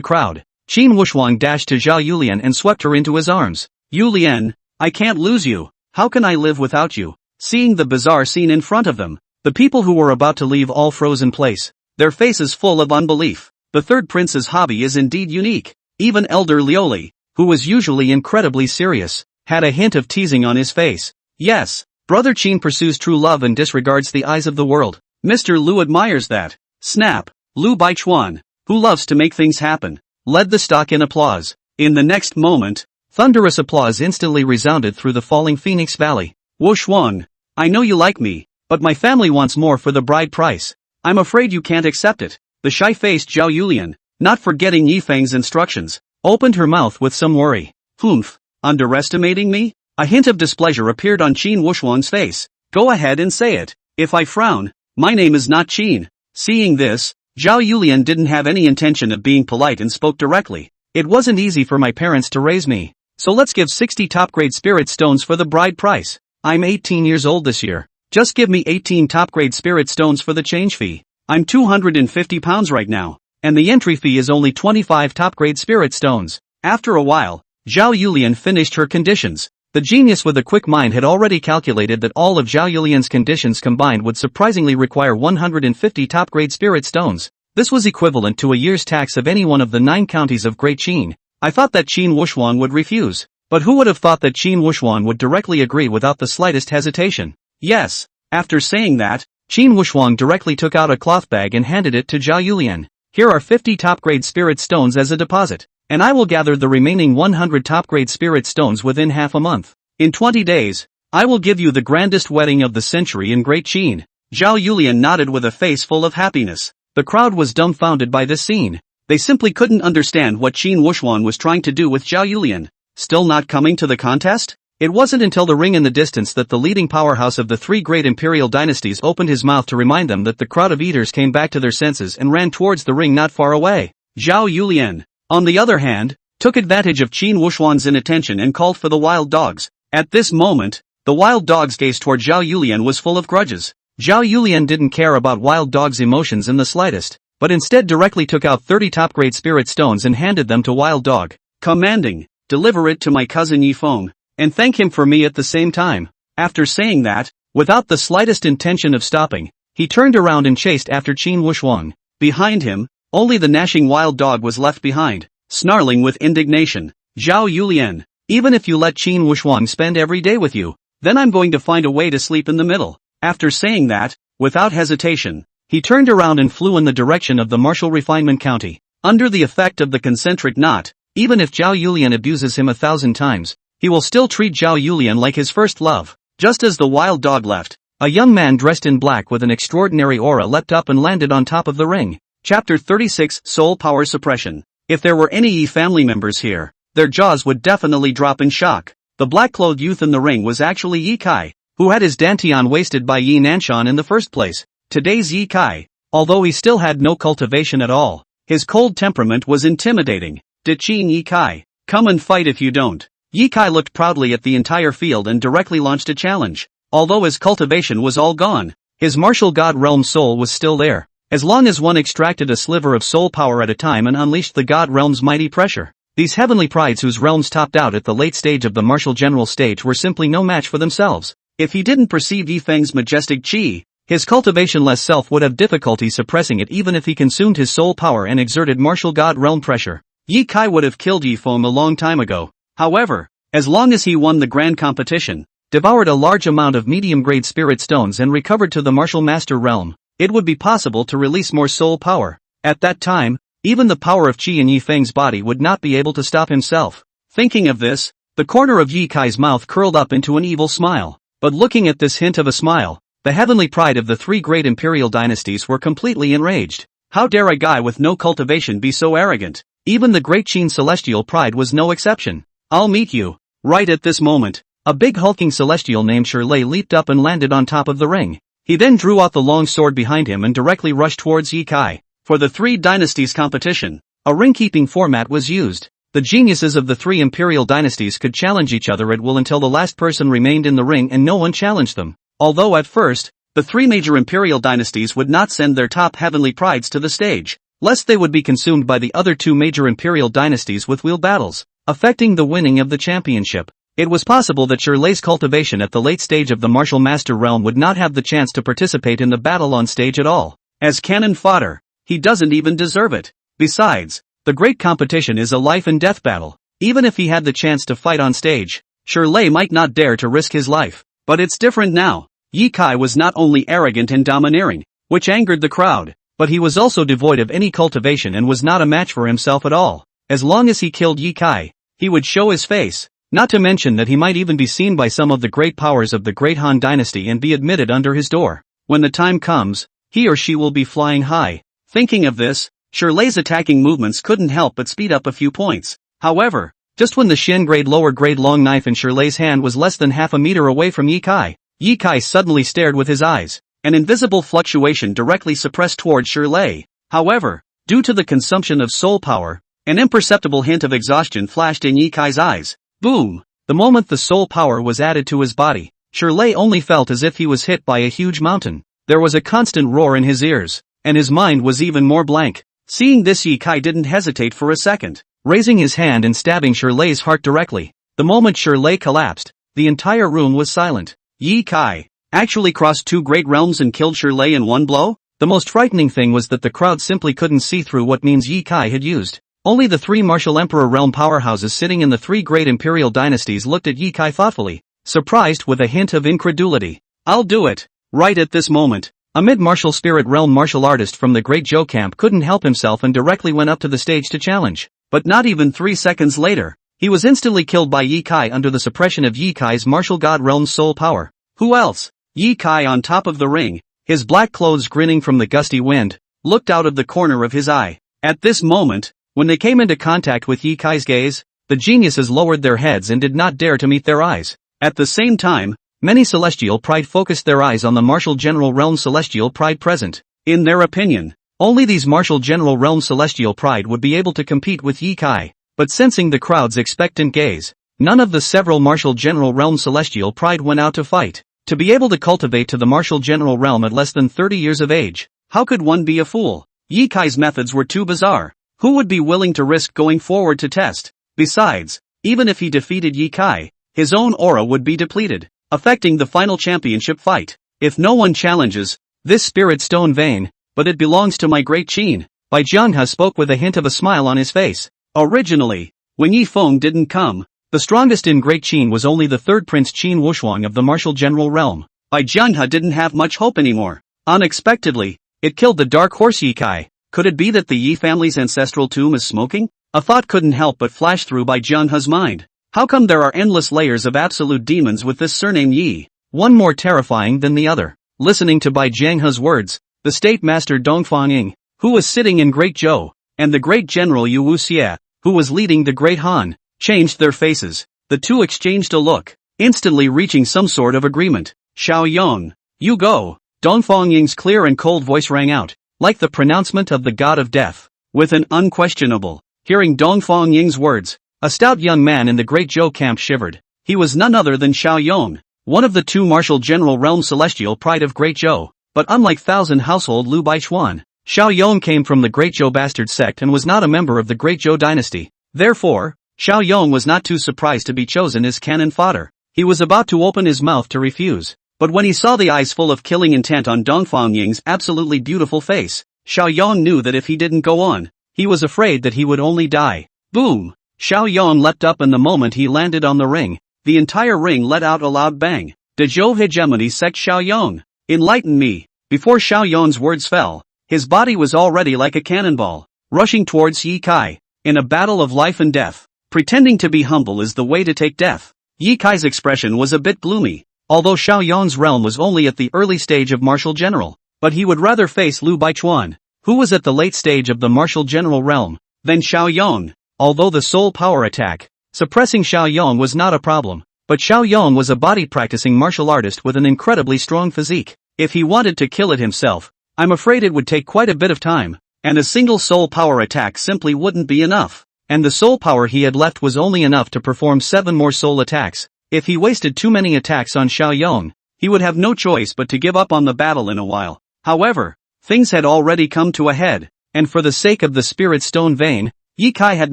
crowd, Qin Wuxuan dashed to Zhao Yulian and swept her into his arms. Yulian, I can't lose you. How can I live without you? Seeing the bizarre scene in front of them, the people who were about to leave all froze in place, their faces full of unbelief. The third prince's hobby is indeed unique. Even Elder Lioli, who was usually incredibly serious, had a hint of teasing on his face. Yes, Brother Qin pursues true love and disregards the eyes of the world. Mr. Lu admires that. Snap. Lu Baichuan, who loves to make things happen, led the stock in applause. In the next moment, thunderous applause instantly resounded through the falling Phoenix Valley. Wuxuan, I know you like me, but my family wants more for the bride price. I'm afraid you can't accept it. The shy-faced Zhao Yulian, not forgetting Yifeng's instructions, opened her mouth with some worry. Humph, underestimating me? A hint of displeasure appeared on Qin Wuxuan's face. Go ahead and say it. If I frown, my name is not Qin. Seeing this, Zhao Yulian didn't have any intention of being polite and spoke directly. It wasn't easy for my parents to raise me, so let's give 60 top-grade spirit stones for the bride price. I'm 18 years old this year. Just give me 18 top-grade spirit stones for the change fee. I'm 250 pounds right now, and the entry fee is only 25 top-grade spirit stones. After a while, Zhao Yulian finished her conditions. The genius with a quick mind had already calculated that all of Zhao Yulian's conditions combined would surprisingly require 150 top-grade spirit stones. This was equivalent to a year's tax of any one of the 9 counties of Great Qin. I thought that Qin Wuxuan would refuse, but who would have thought that Qin Wuxuan would directly agree without the slightest hesitation? Yes. After saying that, Qin Wushuang directly took out a cloth bag and handed it to Zhao Yulian. Here are 50 top-grade spirit stones as a deposit, and I will gather the remaining 100 top-grade spirit stones within half a month. In 20 days, I will give you the grandest wedding of the century in Great Qin. Zhao Yulian nodded with a face full of happiness. The crowd was dumbfounded by this scene. They simply couldn't understand what Qin Wushuang was trying to do with Zhao Yulian. Still not coming to the contest? It wasn't until the ring in the distance that the leading powerhouse of the three great imperial dynasties opened his mouth to remind them that the crowd of eaters came back to their senses and ran towards the ring not far away. Zhao Yulian, on the other hand, took advantage of Qin Wushuang's inattention and called for the wild dogs. At this moment, the wild dog's gaze toward Zhao Yulian was full of grudges. Zhao Yulian didn't care about wild dog's emotions in the slightest, but instead directly took out 30 top-grade spirit stones and handed them to wild dog, commanding, "Deliver it to my cousin Yifeng, and thank him for me at the same time." After saying that, without the slightest intention of stopping, he turned around and chased after Qin Wushuang. Behind him, only the gnashing wild dog was left behind, snarling with indignation. "Zhao Yulian, even if you let Qin Wushuang spend every day with you, then I'm going to find a way to sleep in the middle." After saying that, without hesitation, he turned around and flew in the direction of the Martial Refinement County. Under the effect of the concentric knot, even if Zhao Yulian abuses him 1,000 times, he will still treat Zhao Yulian like his first love. Just as the wild dog left, a young man dressed in black with an extraordinary aura leapt up and landed on top of the ring. Chapter 36 Soul Power Suppression. If there were any Yi family members here, their jaws would definitely drop in shock. The black-clothed youth in the ring was actually Yi Kai, who had his dantian wasted by Yi Nanshan in the first place. Today's Yi Kai, although he still had no cultivation at all, his cold temperament was intimidating. "Qin Yi Kai, come and fight if you don't." Yi Kai looked proudly at the entire field and directly launched a challenge. Although his cultivation was all gone, his martial god realm soul was still there. As long as one extracted a sliver of soul power at a time and unleashed the god realm's mighty pressure, these heavenly prides whose realms topped out at the late stage of the martial general stage were simply no match for themselves. If he didn't perceive Yi Feng's majestic qi, his cultivation-less self would have difficulty suppressing it even if he consumed his soul power and exerted martial god realm pressure. Yi Kai would have killed Yi Feng a long time ago. However, as long as he won the grand competition, devoured a large amount of medium-grade spirit stones and recovered to the martial master realm, it would be possible to release more soul power. At that time, even the power of qi in Yi Feng's body would not be able to stop himself. Thinking of this, the corner of Yi Kai's mouth curled up into an evil smile. But looking at this hint of a smile, the heavenly pride of the three great imperial dynasties were completely enraged. How dare a guy with no cultivation be so arrogant? Even the great Qin celestial pride was no exception. "I'll meet you." Right at this moment, a big hulking celestial named Shirlei leaped up and landed on top of the ring. He then drew out the long sword behind him and directly rushed towards Yi Kai. For the three dynasties competition, a ring-keeping format was used. The geniuses of the three imperial dynasties could challenge each other at will until the last person remained in the ring and no one challenged them. Although at first, the three major imperial dynasties would not send their top heavenly prides to the stage, lest they would be consumed by the other two major imperial dynasties with wheel battles, affecting the winning of the championship. It was possible that Shirlei's cultivation at the late stage of the martial master realm would not have the chance to participate in the battle on stage at all. As cannon fodder, he doesn't even deserve it. Besides, the great competition is a life and death battle. Even if he had the chance to fight on stage, Shirlei might not dare to risk his life. But it's different now. Yi Kai was not only arrogant and domineering, which angered the crowd, but he was also devoid of any cultivation and was not a match for himself at all. As long as he killed Yi Kai, he would show his face, not to mention that he might even be seen by some of the great powers of the great Han dynasty and be admitted under his door. When the time comes, he or she will be flying high. Thinking of this, Shirlei's attacking movements couldn't help but speed up a few points. However, just when the Shin grade lower grade long knife in Shirlei's hand was less than half a meter away from Yi Kai suddenly stared with his eyes. An invisible fluctuation directly suppressed toward Shirlei. However, due to the consumption of soul power, an imperceptible hint of exhaustion flashed in Yi Kai's eyes. Boom! The moment the soul power was added to his body, Shirlei only felt as if he was hit by a huge mountain. There was a constant roar in his ears, and his mind was even more blank. Seeing this, Yi Kai didn't hesitate for a second, raising his hand and stabbing Shirlei's heart directly. The moment Shirlei collapsed, the entire room was silent. Yi Kai actually crossed two great realms and killed Shirlei in one blow? The most frightening thing was that the crowd simply couldn't see through what means Yi Kai had used. Only the three martial emperor realm powerhouses sitting in the three great imperial dynasties looked at Yi Kai thoughtfully, surprised with a hint of incredulity. "I'll do it." Right at this moment, A mid-martial spirit realm martial artist from the Great Zhou camp couldn't help himself and directly went up to the stage to challenge. But not even 3 seconds later, he was instantly killed by Ye Kai under the suppression of Ye Kai's martial god realm's soul power. Who else? Ye Kai on top of the ring, his black clothes grinning from the gusty wind, looked out of the corner of his eye. At this moment, when they came into contact with Ye Kai's gaze, the geniuses lowered their heads and did not dare to meet their eyes. At the same time, many celestial pride focused their eyes on the martial general realm celestial pride present. In their opinion, only these martial general realm celestial pride would be able to compete with Ye Kai. But sensing the crowd's expectant gaze, none of the several martial general realm celestial pride went out to fight. To be able to cultivate to the martial general realm at less than 30 years of age, how could one be a fool? Ye Kai's methods were too bizarre. Who would be willing to risk going forward to test? Besides, even if he defeated Ye Kai, his own aura would be depleted, affecting the final championship fight. If no one challenges this spirit stone vein, but it belongs to my great Qin. Bai Jianhe spoke with a hint of a smile on his face. Originally, when Yi Feng didn't come, the strongest in Great Qin was only the third Prince Qin Wushuang of the martial general realm. Bai Jianhe didn't have much hope anymore. Unexpectedly, it killed the dark horse Ye Kai. Could it be that the Yi family's ancestral tomb is smoking? A thought couldn't help but flash through Bai Jianhe's mind. How come there are endless layers of absolute demons with this surname Yi, one more terrifying than the other? Listening to Bai Jianhe's words, the state master Dongfang Ying, who was sitting in Great Zhou, and the great general Yu Wuxie, who was leading the Great Han, changed their faces. The two exchanged a look, instantly reaching some sort of agreement. Xiao Yong, you go. Dongfang Ying's clear and cold voice rang out, like the pronouncement of the god of death. With an unquestionable, hearing Dongfang Ying's words, a stout young man in the Great Zhou camp shivered. He was none other than Xiao Yong, one of the two martial general realm celestial pride of Great Zhou. But unlike Thousand Household Lu Baichuan, Xiao Yong came from the Great Zhou bastard sect and was not a member of the Great Zhou dynasty. Therefore, Xiao Yong was not too surprised to be chosen as cannon fodder. He was about to open his mouth to refuse, but when he saw the eyes full of killing intent on Dongfang Ying's absolutely beautiful face, Xiao Yong knew that if he didn't go on, he was afraid that he would only die. Boom! Xiao Yong leapt up, and the moment he landed on the ring, the entire ring let out a loud bang. De Zhou hegemony sect Xiao Yong, enlighten me. Before Xiao Yong's words fell, his body was already like a cannonball, rushing towards Ye Kai, in a battle of life and death. Pretending to be humble is the way to take death. Ye Kai's expression was a bit gloomy, although Xiao Yong's realm was only at the early stage of martial general, but he would rather face Lu Baichuan, who was at the late stage of the martial general realm, than Xiao Yong. Although the soul power attack, suppressing Xiao Yong was not a problem, but Xiao Yong was a body-practicing martial artist with an incredibly strong physique. If he wanted to kill it himself, I'm afraid it would take quite a bit of time, and a single soul power attack simply wouldn't be enough. And the soul power he had left was only enough to perform 7 more soul attacks. If he wasted too many attacks on Xiao Yong, he would have no choice but to give up on the battle in a while. However, things had already come to a head, and for the sake of the spirit stone vein, Ye Kai had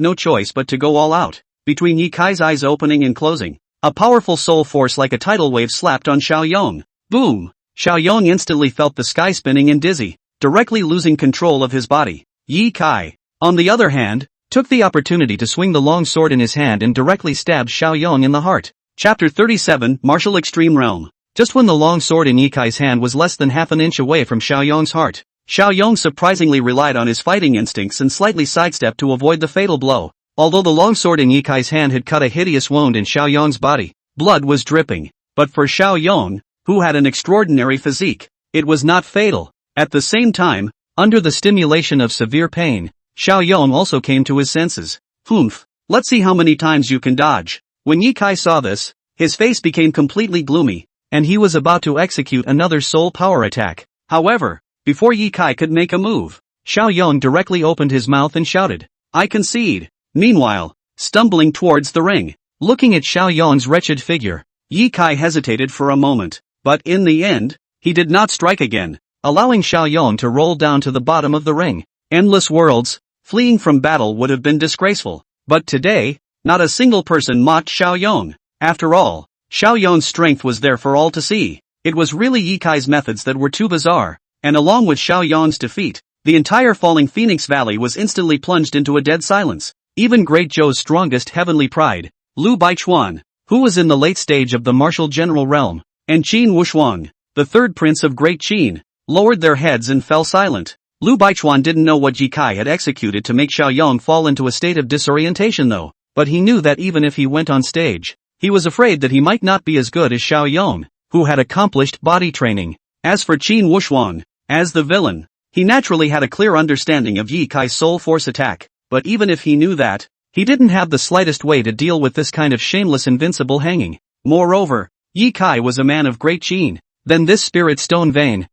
no choice but to go all out. Between Ye Kai's eyes opening and closing, a powerful soul force like a tidal wave slapped on Xiao Yong. Boom! Xiao Yong instantly felt the sky spinning and dizzy, directly losing control of his body. Ye Kai, on the other hand, took the opportunity to swing the long sword in his hand and directly stabbed Xiao Yong in the heart. Chapter 37, Martial Extreme Realm. Just when the long sword in Ye Kai's hand was less than half an inch away from Xiao Yong's heart, Xiao Yong surprisingly relied on his fighting instincts and slightly sidestepped to avoid the fatal blow. Although the long sword in Ye Kai's hand had cut a hideous wound in Xiao Yong's body, blood was dripping. But for Xiao Yong, who had an extraordinary physique, it was not fatal. At the same time, under the stimulation of severe pain, Xiao Yong also came to his senses. Humph, let's see how many times you can dodge. When Ye Kai saw this, his face became completely gloomy, and he was about to execute another soul power attack. However, before Ye Kai could make a move, Xiao Yong directly opened his mouth and shouted, "I concede." Meanwhile, stumbling towards the ring, looking at Xiao Yong's wretched figure, Ye Kai hesitated for a moment, but in the end, he did not strike again, allowing Xiao Yong to roll down to the bottom of the ring. Endless worlds, fleeing from battle would have been disgraceful, but today, not a single person mocked Xiao Yong. After all, Xiao Yong's strength was there for all to see. It was really Ye Kai's methods that were too bizarre, and along with Xiao Yong's defeat, the entire Falling Phoenix Valley was instantly plunged into a dead silence. Even Great Zhou's strongest heavenly pride, Lu Baichuan, who was in the late stage of the martial general realm, and Qin Wushuang, the third prince of Great Qin, lowered their heads and fell silent. Lu Baichuan didn't know what Ji Kai had executed to make Xiao Yong fall into a state of disorientation though, but he knew that even if he went on stage, he was afraid that he might not be as good as Xiao Yong, who had accomplished body training. As for Qin Wushuang, as the villain, he naturally had a clear understanding of Yi Kai's soul force attack, but even if he knew that, he didn't have the slightest way to deal with this kind of shameless invincible hanging. Moreover, Yi Kai was a man of great Qin. Then this spirit stone vein,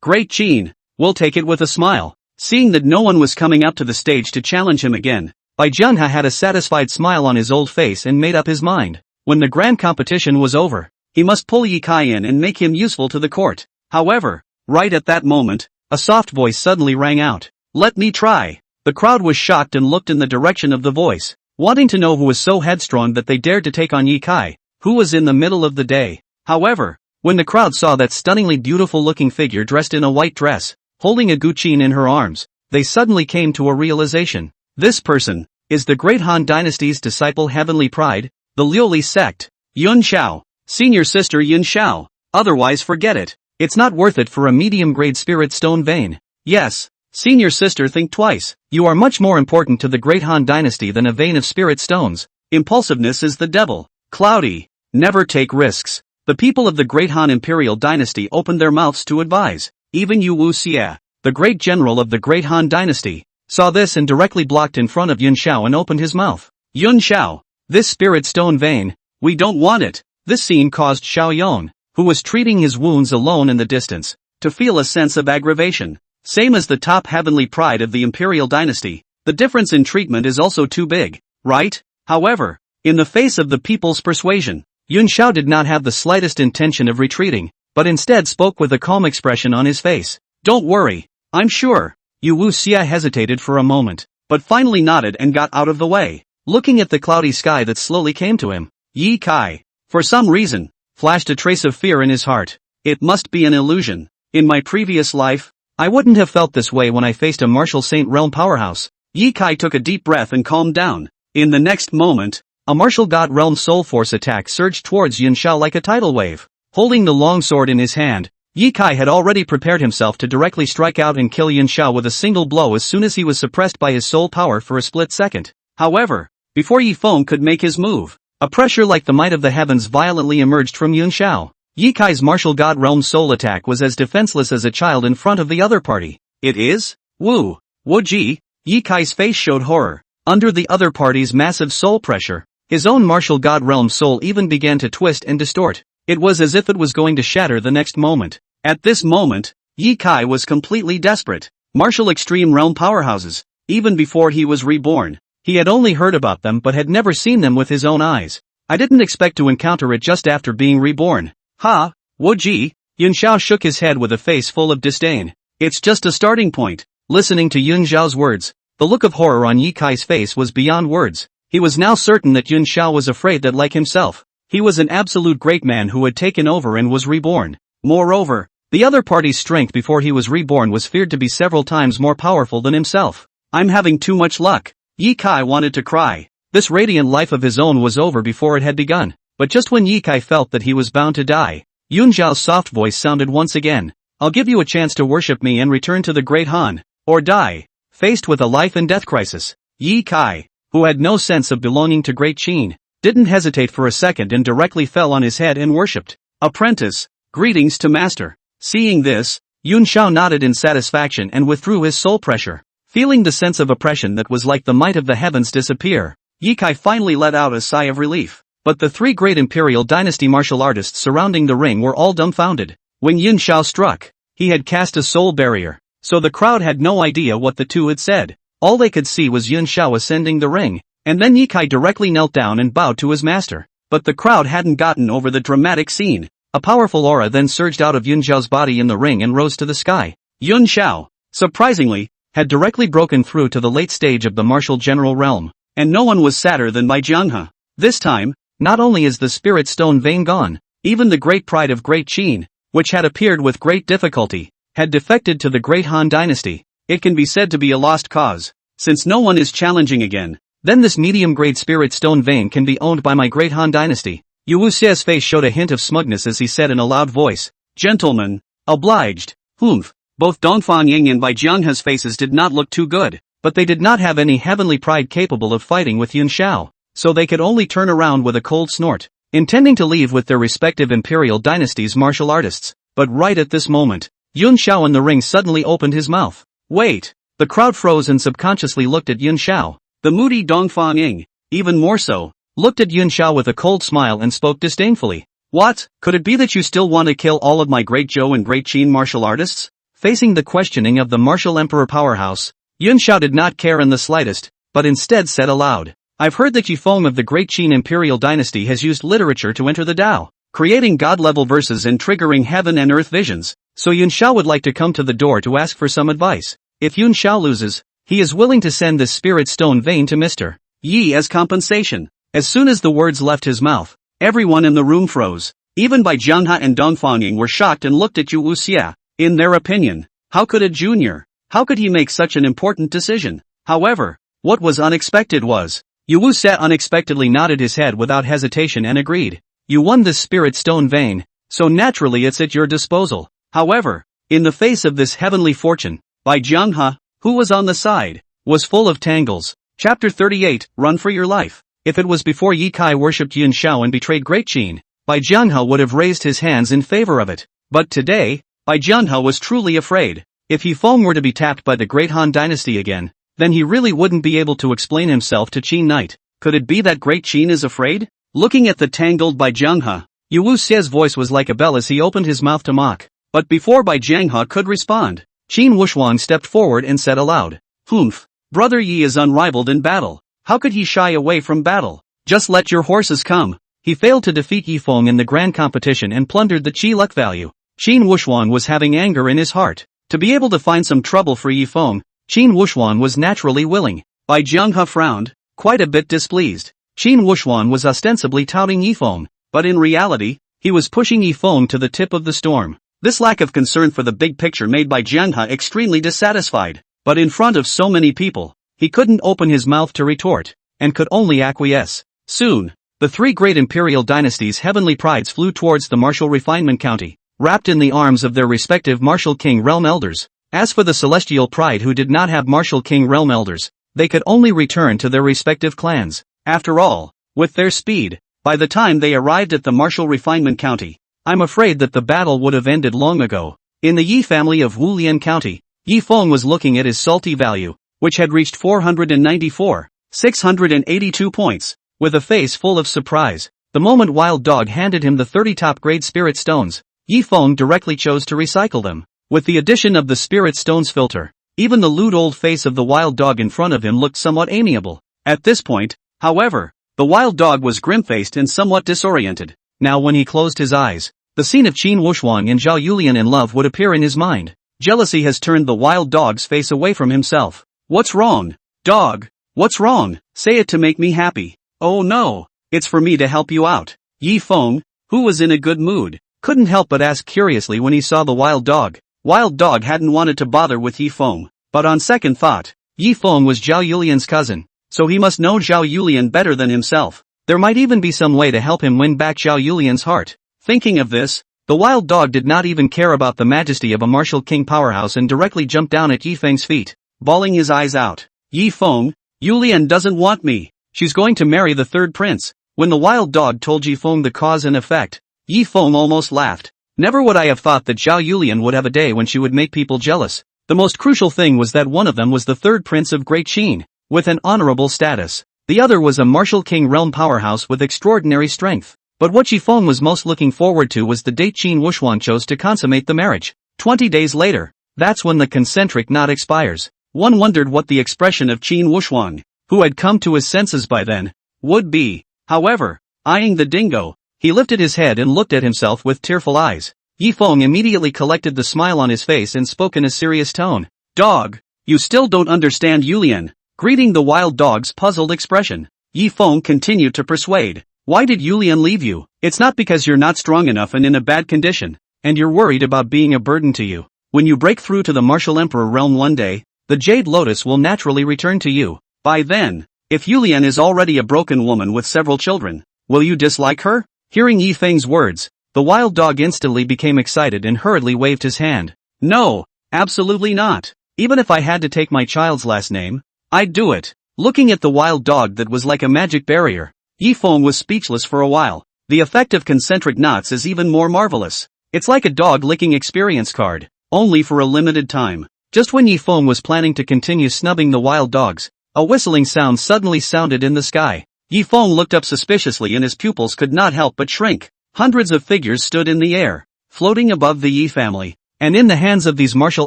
great Qin, will take it with a smile. Seeing that no one was coming up to the stage to challenge him again, Bai Jianhe had a satisfied smile on his old face and made up his mind. When the grand competition was over, he must pull Yi Kai in and make him useful to the court. However, right at that moment, a soft voice suddenly rang out. "Let me try." The crowd was shocked and looked in the direction of the voice, wanting to know who was so headstrong that they dared to take on Yi Kai, who was in the middle of the day. However, when the crowd saw that stunningly beautiful-looking figure dressed in a white dress, holding a guqin in her arms, they suddenly came to a realization. This person is the great Han Dynasty's disciple Heavenly Pride, the Liuli sect, Yun Xiao, senior sister Yun Xiao. Otherwise forget it. It's not worth it for a medium-grade spirit stone vein. Yes, senior sister, think twice. You are much more important to the great Han Dynasty than a vein of spirit stones. Impulsiveness is the devil. Cloudy. Never take risks. The people of the great Han Imperial Dynasty opened their mouths to advise. Even Yu Wu Xie, the great general of the great Han Dynasty, saw this and directly blocked in front of Yun Xiao and opened his mouth. "Yun Xiao, this spirit stone vein, we don't want it." This scene caused Xiao Yong, who was treating his wounds alone in the distance, to feel a sense of aggravation. Same as the top Heavenly Pride of the Imperial Dynasty, the difference in treatment is also too big, right? However, in the face of the people's persuasion, Yun Xiao did not have the slightest intention of retreating, but instead spoke with a calm expression on his face. "Don't worry, I'm sure." Yu Wu Xie hesitated for a moment, but finally nodded and got out of the way, looking at the cloudy sky that slowly came to him. Yi Kai, for some reason, flashed a trace of fear in his heart. It must be an illusion. In my previous life, I wouldn't have felt this way when I faced a martial Saint Realm powerhouse. Yi Kai took a deep breath and calmed down. In the next moment, a martial God Realm soul force attack surged towards Yun Xiao like a tidal wave. Holding the long sword in his hand, Yi Kai had already prepared himself to directly strike out and kill Yun Xiao with a single blow as soon as he was suppressed by his soul power for a split second. However, before Yi Feng could make his move, a pressure like the might of the heavens violently emerged from Yun Xiao. Yi Kai's martial God Realm soul attack was as defenseless as a child in front of the other party. "It is? Wu Ji." Yi Kai's face showed horror. Under the other party's massive soul pressure, his own martial God Realm soul even began to twist and distort. It was as if it was going to shatter the next moment. At this moment, Yi Kai was completely desperate. Martial Extreme Realm powerhouses, even before he was reborn, he had only heard about them but had never seen them with his own eyes. I didn't expect to encounter it just after being reborn. "Ha, Wu Ji," Yun Xiao shook his head with a face full of disdain. "It's just a starting point." Listening to Yun Xiao's words, the look of horror on Yi Kai's face was beyond words. He was now certain that Yun Xiao was afraid that like himself, he was an absolute great man who had taken over and was reborn. Moreover, the other party's strength before he was reborn was feared to be several times more powerful than himself. "I'm having too much luck." Yi Kai wanted to cry. This radiant life of his own was over before it had begun. But just when Yi Kai felt that he was bound to die, Yun Xiao's soft voice sounded once again. "I'll give you a chance to worship me and return to the Great Han, or die." Faced with a life and death crisis, Yi Kai, who had no sense of belonging to Great Qin, didn't hesitate for a second and directly fell on his head and worshipped. "Apprentice, greetings to master." Seeing this, Yun Xiao nodded in satisfaction and withdrew his soul pressure. Feeling the sense of oppression that was like the might of the heavens disappear, Yi Kai finally let out a sigh of relief. But the three great Imperial Dynasty martial artists surrounding the ring were all dumbfounded. When Yun Xiao struck, he had cast a soul barrier, so the crowd had no idea what the two had said. All they could see was Yun Xiao ascending the ring, and then Yi Kai directly knelt down and bowed to his master. But the crowd hadn't gotten over the dramatic scene. A powerful aura then surged out of Yun Xiao's body in the ring and rose to the sky. Yun Xiao, surprisingly, had directly broken through to the late stage of the martial general realm, and no one was sadder than Bai Jianhe. This time, not only is the spirit stone vein gone, even the great pride of Great Qin, which had appeared with great difficulty, had defected to the Great Han Dynasty. It can be said to be a lost cause. Since no one is challenging again, then this medium-grade spirit stone vein can be owned by my Great Han Dynasty. Yu Wuxie's face showed a hint of smugness as he said in a loud voice, "Gentlemen, obliged." Humph. Both Dongfang Ying and Bai Jianghe's faces did not look too good, but they did not have any heavenly pride capable of fighting with Yun Xiao, so they could only turn around with a cold snort, intending to leave with their respective imperial dynasties' martial artists. But right at this moment, Yun Xiao in the ring suddenly opened his mouth. Wait! The crowd froze and subconsciously looked at Yun Xiao. The moody Dongfang Ying, even more so, looked at Yun Xiao with a cold smile and spoke disdainfully. What? Could it be that you still want to kill all of my Great Zhou and Great Qin martial artists? Facing the questioning of the martial emperor powerhouse, Yun Xiao did not care in the slightest, but instead said aloud, I've heard that Yifeng of the Great Qin imperial dynasty has used literature to enter the Tao, creating god-level verses and triggering heaven and earth visions, so Yun Xiao would like to come to the door to ask for some advice. If Yun Xiao loses, he is willing to send this spirit stone vein to Mr. Yi as compensation. As soon as the words left his mouth, everyone in the room froze. Even Bai Jianghe and Dongfang Ying were shocked and looked at Yu Wuxia. In their opinion, how could a junior? How could he make such an important decision? However, what was unexpected was, Yu Wuxia unexpectedly nodded his head without hesitation and agreed. You won this spirit stone vein, so naturally it's at your disposal. However, in the face of this heavenly fortune, Bai Jianghe, who was on the side, was full of tangles. Chapter 38, Run for Your Life. If it was before Ye Kai worshipped Yun Xiao and betrayed Great Qin, Bai Jianghe would have raised his hands in favor of it. But today, Bai Jianghe was truly afraid. If Yifeng were to be tapped by the Great Han dynasty again, then he really wouldn't be able to explain himself to Qin Knight. Could it be that Great Qin is afraid? Looking at the tangled Bai Jianghe, Yu Wuxia's voice was like a bell as he opened his mouth to mock. But before Bai Jianghe could respond, Qin Wuxuang stepped forward and said aloud, Humph, Brother Yi is unrivaled in battle. How could he shy away from battle? Just let your horses come. He failed to defeat Yifeng in the grand competition and plundered the Qi luck value. Qin Wuxuang was having anger in his heart. To be able to find some trouble for Yifeng, Qin Wuxuang was naturally willing. Bai Jianghe frowned, quite a bit displeased. Qin Wuxuang was ostensibly touting Yifeng, but in reality, he was pushing Yifeng to the tip of the storm. This lack of concern for the big picture made Bai Jianghe extremely dissatisfied. But in front of so many people, he couldn't open his mouth to retort, and could only acquiesce. Soon, the three great imperial dynasties' heavenly prides flew towards the martial refinement county, wrapped in the arms of their respective martial king realm elders. As for the celestial pride who did not have martial king realm elders, they could only return to their respective clans. After all, with their speed, by the time they arrived at the martial refinement county, I'm afraid that the battle would have ended long ago. In the Yi family of Wulian County, Yifeng was looking at his salty value, which had reached 682 points, with a face full of surprise. The moment Wild Dog handed him the 30 top-grade spirit stones, Yifeng directly chose to recycle them. With the addition of the spirit stones filter, even the lewd old face of the Wild Dog in front of him looked somewhat amiable. At this point, however, the Wild Dog was grim-faced and somewhat disoriented. Now when he closed his eyes, the scene of Qin Wuxuang and Zhao Yulian in love would appear in his mind. Jealousy has turned the Wild Dog's face away from himself. What's wrong? Dog, what's wrong? Say it to make me happy. Oh no, it's for me to help you out. Yifeng, who was in a good mood, couldn't help but ask curiously when he saw the Wild Dog. Wild Dog hadn't wanted to bother with Yifeng, but on second thought, Yifeng was Zhao Yulian's cousin, so he must know Zhao Yulian better than himself. There might even be some way to help him win back Zhao Yulian's heart. Thinking of this, the Wild Dog did not even care about the majesty of a martial king powerhouse and directly jumped down at Yifeng's feet, bawling his eyes out. Yifeng, Yulian doesn't want me. She's going to marry the third prince. When the Wild Dog told Yifeng the cause and effect, Yifeng almost laughed. Never would I have thought that Zhao Yulian would have a day when she would make people jealous. The most crucial thing was that one of them was the third prince of Great Qin, with an honorable status. The other was a martial king realm powerhouse with extraordinary strength. But what Yifeng was most looking forward to was the date Qin Wuxuang chose to consummate the marriage. 20 days later, that's when the concentric knot expires. One wondered what the expression of Qin Wuxuang, who had come to his senses by then, would be. However, eyeing the dingo, he lifted his head and looked at himself with tearful eyes. Yifeng immediately collected the smile on his face and spoke in a serious tone. Dog, you still don't understand Yulian. Greeting the Wild Dog's puzzled expression, Yifeng continued to persuade. Why did Yulian leave you? It's not because you're not strong enough and in a bad condition, and you're worried about being a burden to you. When you break through to the martial emperor realm one day, the Jade Lotus will naturally return to you. By then, if Yulian is already a broken woman with several children, will you dislike her? Hearing Yifeng's words, the Wild Dog instantly became excited and hurriedly waved his hand. No, absolutely not. Even if I had to take my child's last name, I'd do it. Looking at the wild dog that was like a magic barrier, Yifeng was speechless for a while. The effect of concentric knots is even more marvelous. It's like a dog licking experience card, only for a limited time. Just when Yifeng was planning to continue snubbing the wild dogs, a whistling sound suddenly sounded in the sky. Yifeng looked up suspiciously and his pupils could not help but shrink. Hundreds of figures stood in the air, floating above the Yi family, and in the hands of these martial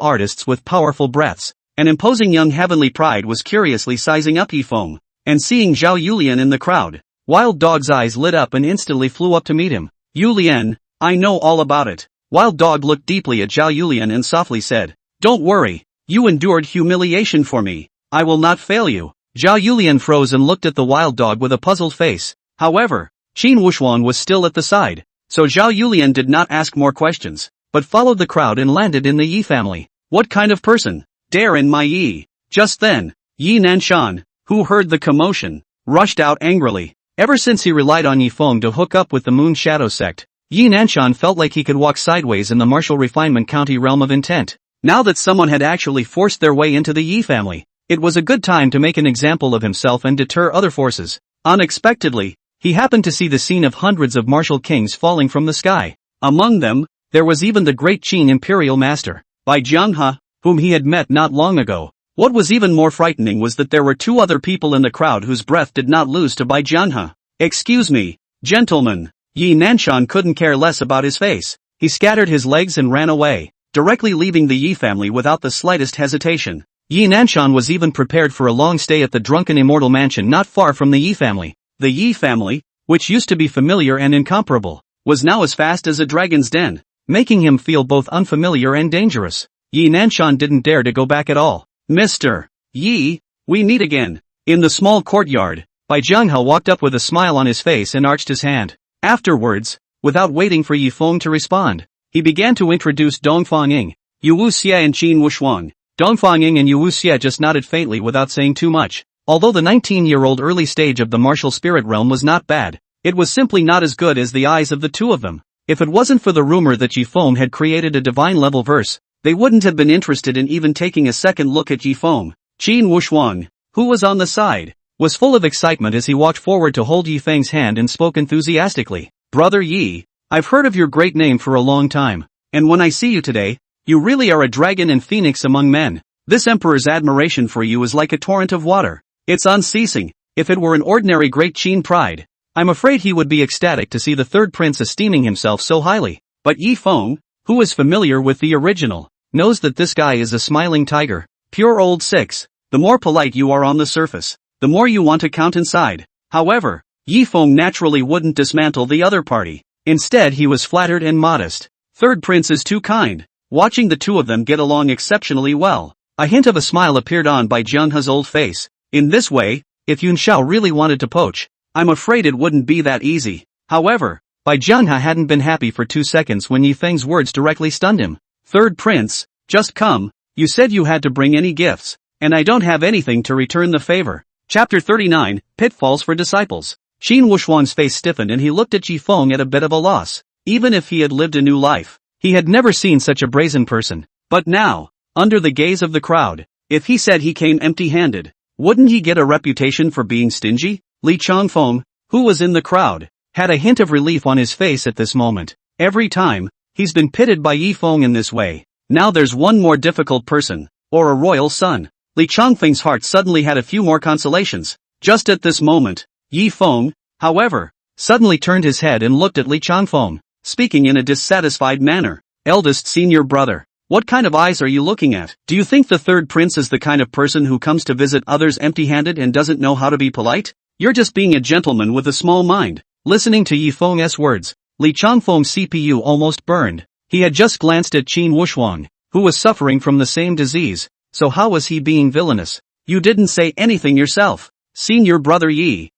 artists with powerful breaths. An imposing young heavenly pride was curiously sizing up Yifeng, and seeing Zhao Yulian in the crowd, Wild Dog's eyes lit up and instantly flew up to meet him. Yulian, I know all about it. Wild Dog looked deeply at Zhao Yulian and softly said, don't worry, you endured humiliation for me. I will not fail you. Zhao Yulian froze and looked at the Wild Dog with a puzzled face. However, Qin Wushuan was still at the side, so Zhao Yulian did not ask more questions, but followed the crowd and landed in the Yi family. What kind of person dare in my Yi? Just then, Yi Nanshan, who heard the commotion, rushed out angrily. Ever since he relied on Yifeng to hook up with the Moon Shadow sect, Yi Nanshan felt like he could walk sideways in the martial refinement county realm of intent. Now that someone had actually forced their way into the Yi family, it was a good time to make an example of himself and deter other forces. Unexpectedly, he happened to see the scene of hundreds of martial kings falling from the sky. Among them, there was even the great Qin imperial master, Bai Jianghe, whom he had met not long ago. What was even more frightening was that there were two other people in the crowd whose breath did not lose to Bai Jianghe. Excuse me, gentlemen. Yi Nanshan couldn't care less about his face. He scattered his legs and ran away, directly leaving the Yi family without the slightest hesitation. Yi Nanshan was even prepared for a long stay at the drunken immortal mansion not far from the Yi family. The Yi family, which used to be familiar and incomparable, was now as fast as a dragon's den, making him feel both unfamiliar and dangerous. Yi Nanshan didn't dare to go back at all. Mr. Yi, we meet again. In the small courtyard, Bai Jianghe walked up with a smile on his face and arched his hand. Afterwards, without waiting for Yifeng to respond, he began to introduce Dongfang Ying, Yu Wuxie and Qin Wushuang. Dongfang Ying and Yu Wuxie just nodded faintly without saying too much. Although the 19-year-old early stage of the martial spirit realm was not bad, it was simply not as good as the eyes of the two of them. If it wasn't for the rumor that Yifeng had created a divine-level verse, they wouldn't have been interested in even taking a second look at Yifeng. Qin Wushuang, who was on the side, was full of excitement as he walked forward to hold Yifeng's hand and spoke enthusiastically. Brother Yi, I've heard of your great name for a long time, and when I see you today, you really are a dragon and phoenix among men. This emperor's admiration for you is like a torrent of water. It's unceasing. If it were an ordinary great Qin pride, I'm afraid he would be ecstatic to see the third prince esteeming himself so highly. But Yifeng, who is familiar with the original, knows that this guy is a smiling tiger, pure old six. The more polite you are on the surface, the more you want to count inside. However, Yifeng naturally wouldn't dismantle the other party. Instead he was flattered and modest. Third prince is too kind. Watching the two of them get along exceptionally well, a hint of a smile appeared on Bai Jianghe's old face. In this way, if Yun Xiao really wanted to poach, I'm afraid it wouldn't be that easy. However, Bai Jianghe hadn't been happy for 2 seconds when Yifeng's words directly stunned him. Third prince, just come, you said you had to bring any gifts, and I don't have anything to return the favor. Chapter 39, Pitfalls for Disciples. Qin Wushuang's face stiffened and he looked at Yifeng at a bit of a loss. Even if he had lived a new life, he had never seen such a brazen person. But now, under the gaze of the crowd, if he said he came empty-handed, wouldn't he get a reputation for being stingy? Li Changfeng, who was in the crowd, had a hint of relief on his face at this moment. Every time, he's been pitted by Yifeng in this way. Now there's one more difficult person, or a royal son. Li Changfeng's heart suddenly had a few more consolations. Just at this moment, Yifeng, however, suddenly turned his head and looked at Li Changfeng, speaking in a dissatisfied manner. Eldest senior brother, what kind of eyes are you looking at? Do you think the third prince is the kind of person who comes to visit others empty-handed and doesn't know how to be polite? You're just being a gentleman with a small mind. Listening to Yifeng's words, Li Changfeng's CPU almost burned. He had just glanced at Qin Wushuang, who was suffering from the same disease, so how was he being villainous? You didn't say anything yourself. Senior brother Yi.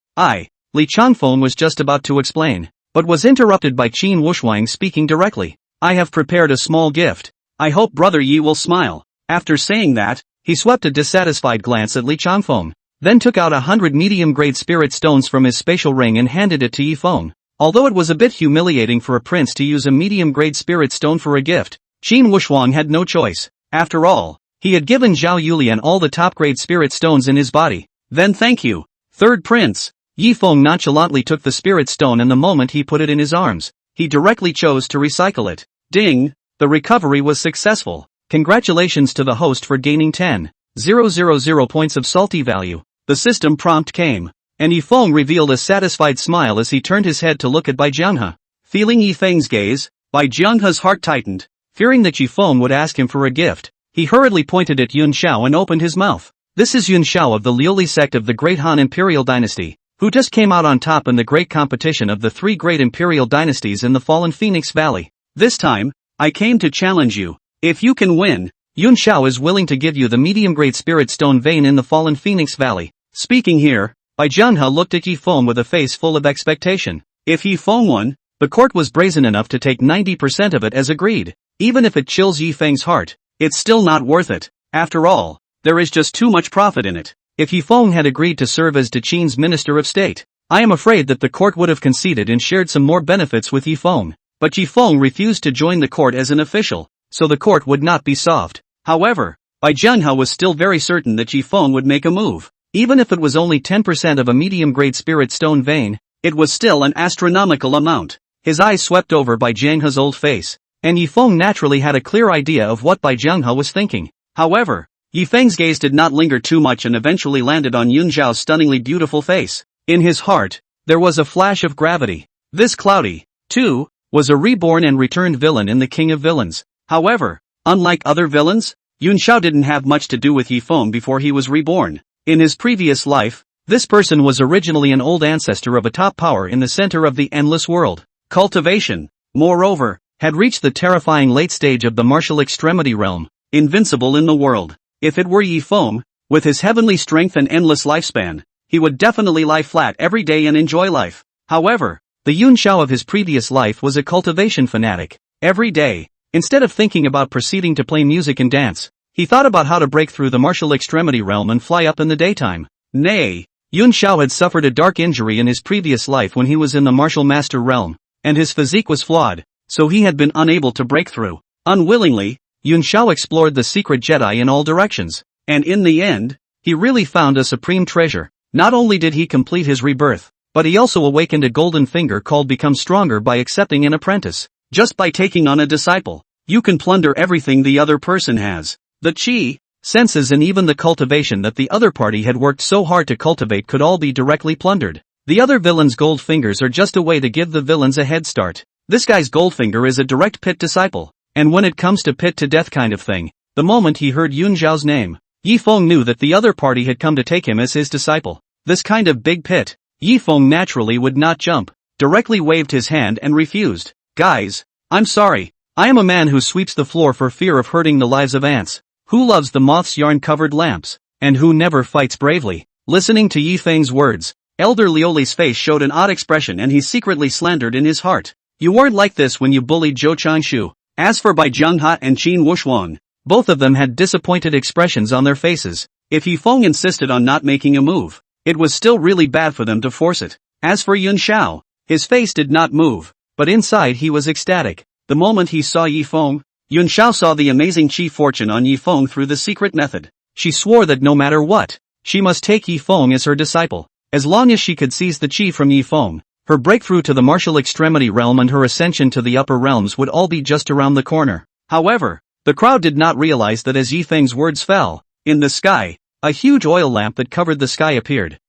Li Changfeng was just about to explain, but was interrupted by Qin Wushuang speaking directly. I have prepared a small gift. I hope brother Yi will smile. After saying that, he swept a dissatisfied glance at Li Changfeng, then took out 100 medium-grade spirit stones from his spatial ring and handed it to Yifeng. Although it was a bit humiliating for a prince to use a medium-grade spirit stone for a gift, Qin Wuxuang had no choice. After all, he had given Zhao Yulian all the top-grade spirit stones in his body. Then thank you. Third prince. Yi Feng nonchalantly took the spirit stone and the moment he put it in his arms, he directly chose to recycle it. Ding! The recovery was successful. Congratulations to the host for gaining 10,000 points of salty value. The system prompt came, and Yi Feng revealed a satisfied smile as he turned his head to look at Bai Jianghe. Feeling Yi Feng's gaze, Bai Jianghe's heart tightened. Fearing that Yi Feng would ask him for a gift, he hurriedly pointed at Yun Xiao and opened his mouth. This is Yun Xiao of the Liuli sect of the Great Han Imperial Dynasty, who just came out on top in the great competition of the 3 great imperial dynasties in the fallen Phoenix Valley. This time, I came to challenge you. If you can win, Yun Xiao is willing to give you the medium-grade spirit stone vein in the fallen Phoenix Valley. Speaking here, Bai Jianghe looked at Yi Feng with a face full of expectation. If Yi Feng won, the court was brazen enough to take 90% of it as agreed. Even if it chills Yi Feng's heart, it's still not worth it. After all, there is just too much profit in it. If Yi Feng had agreed to serve as De Qin's Minister of State, I am afraid that the court would have conceded and shared some more benefits with Yi Feng. But Yi Feng refused to join the court as an official, so the court would not be soft. However, Bai Jianghe was still very certain that Yi Feng would make a move. Even if it was only 10% of a medium-grade spirit stone vein, it was still an astronomical amount. His eyes swept over Bai Jianghe's old face, and Yi Feng naturally had a clear idea of what Bai Jianghe was thinking. However, Yi Feng's gaze did not linger too much and eventually landed on Yun Xiao's stunningly beautiful face. In his heart, there was a flash of gravity. This Cloudy, too, was a reborn and returned villain in the King of Villains. However, unlike other villains, Yun Xiao didn't have much to do with Yi Feng before he was reborn. In his previous life, this person was originally an old ancestor of a top power in the center of the endless world. Cultivation, moreover, had reached the terrifying late stage of the martial extremity realm, invincible in the world. If it were Yi Feng, with his heavenly strength and endless lifespan, he would definitely lie flat every day and enjoy life. However, the Yun Xiao of his previous life was a cultivation fanatic. Every day, instead of thinking about proceeding to play music and dance, he thought about how to break through the martial extremity realm and fly up in the daytime. Nay, Yun Xiao had suffered a dark injury in his previous life when he was in the martial master realm, and his physique was flawed, so he had been unable to break through. Unwillingly, Yun Xiao explored the secret Jedi in all directions, and in the end, he really found a supreme treasure. Not only did he complete his rebirth, but he also awakened a golden finger called Become Stronger by accepting an apprentice. Just by taking on a disciple, you can plunder everything the other person has. The chi, senses and even the cultivation that the other party had worked so hard to cultivate could all be directly plundered. The other villain's gold fingers are just a way to give the villains a head start. This guy's Goldfinger is a direct pit disciple, and when it comes to pit to death kind of thing, the moment he heard Yun Xiao's name, Yi Feng knew that the other party had come to take him as his disciple. This kind of big pit, Yi Feng naturally would not jump, directly waved his hand and refused. Guys, I'm sorry, I am a man who sweeps the floor for fear of hurting the lives of ants, who loves the moth's yarn-covered lamps, and who never fights bravely. Listening to Yi Feng's words, Elder Lioli's face showed an odd expression and he secretly slandered in his heart. You weren't like this when you bullied Zhou Changshu. As for Bai Jianghe and Qin Wuxuang, both of them had disappointed expressions on their faces. If Yi Feng insisted on not making a move, it was still really bad for them to force it. As for Yun Xiao, his face did not move, but inside he was ecstatic. The moment he saw Yi Feng, Yun Xiao saw the amazing chi fortune on Yi Feng through the secret method. She swore that no matter what, she must take Yi Feng as her disciple. As long as she could seize the chi from Yi Feng, her breakthrough to the martial extremity realm and her ascension to the upper realms would all be just around the corner. However, the crowd did not realize that as Yi Feng's words fell, in the sky, a huge oil lamp that covered the sky appeared.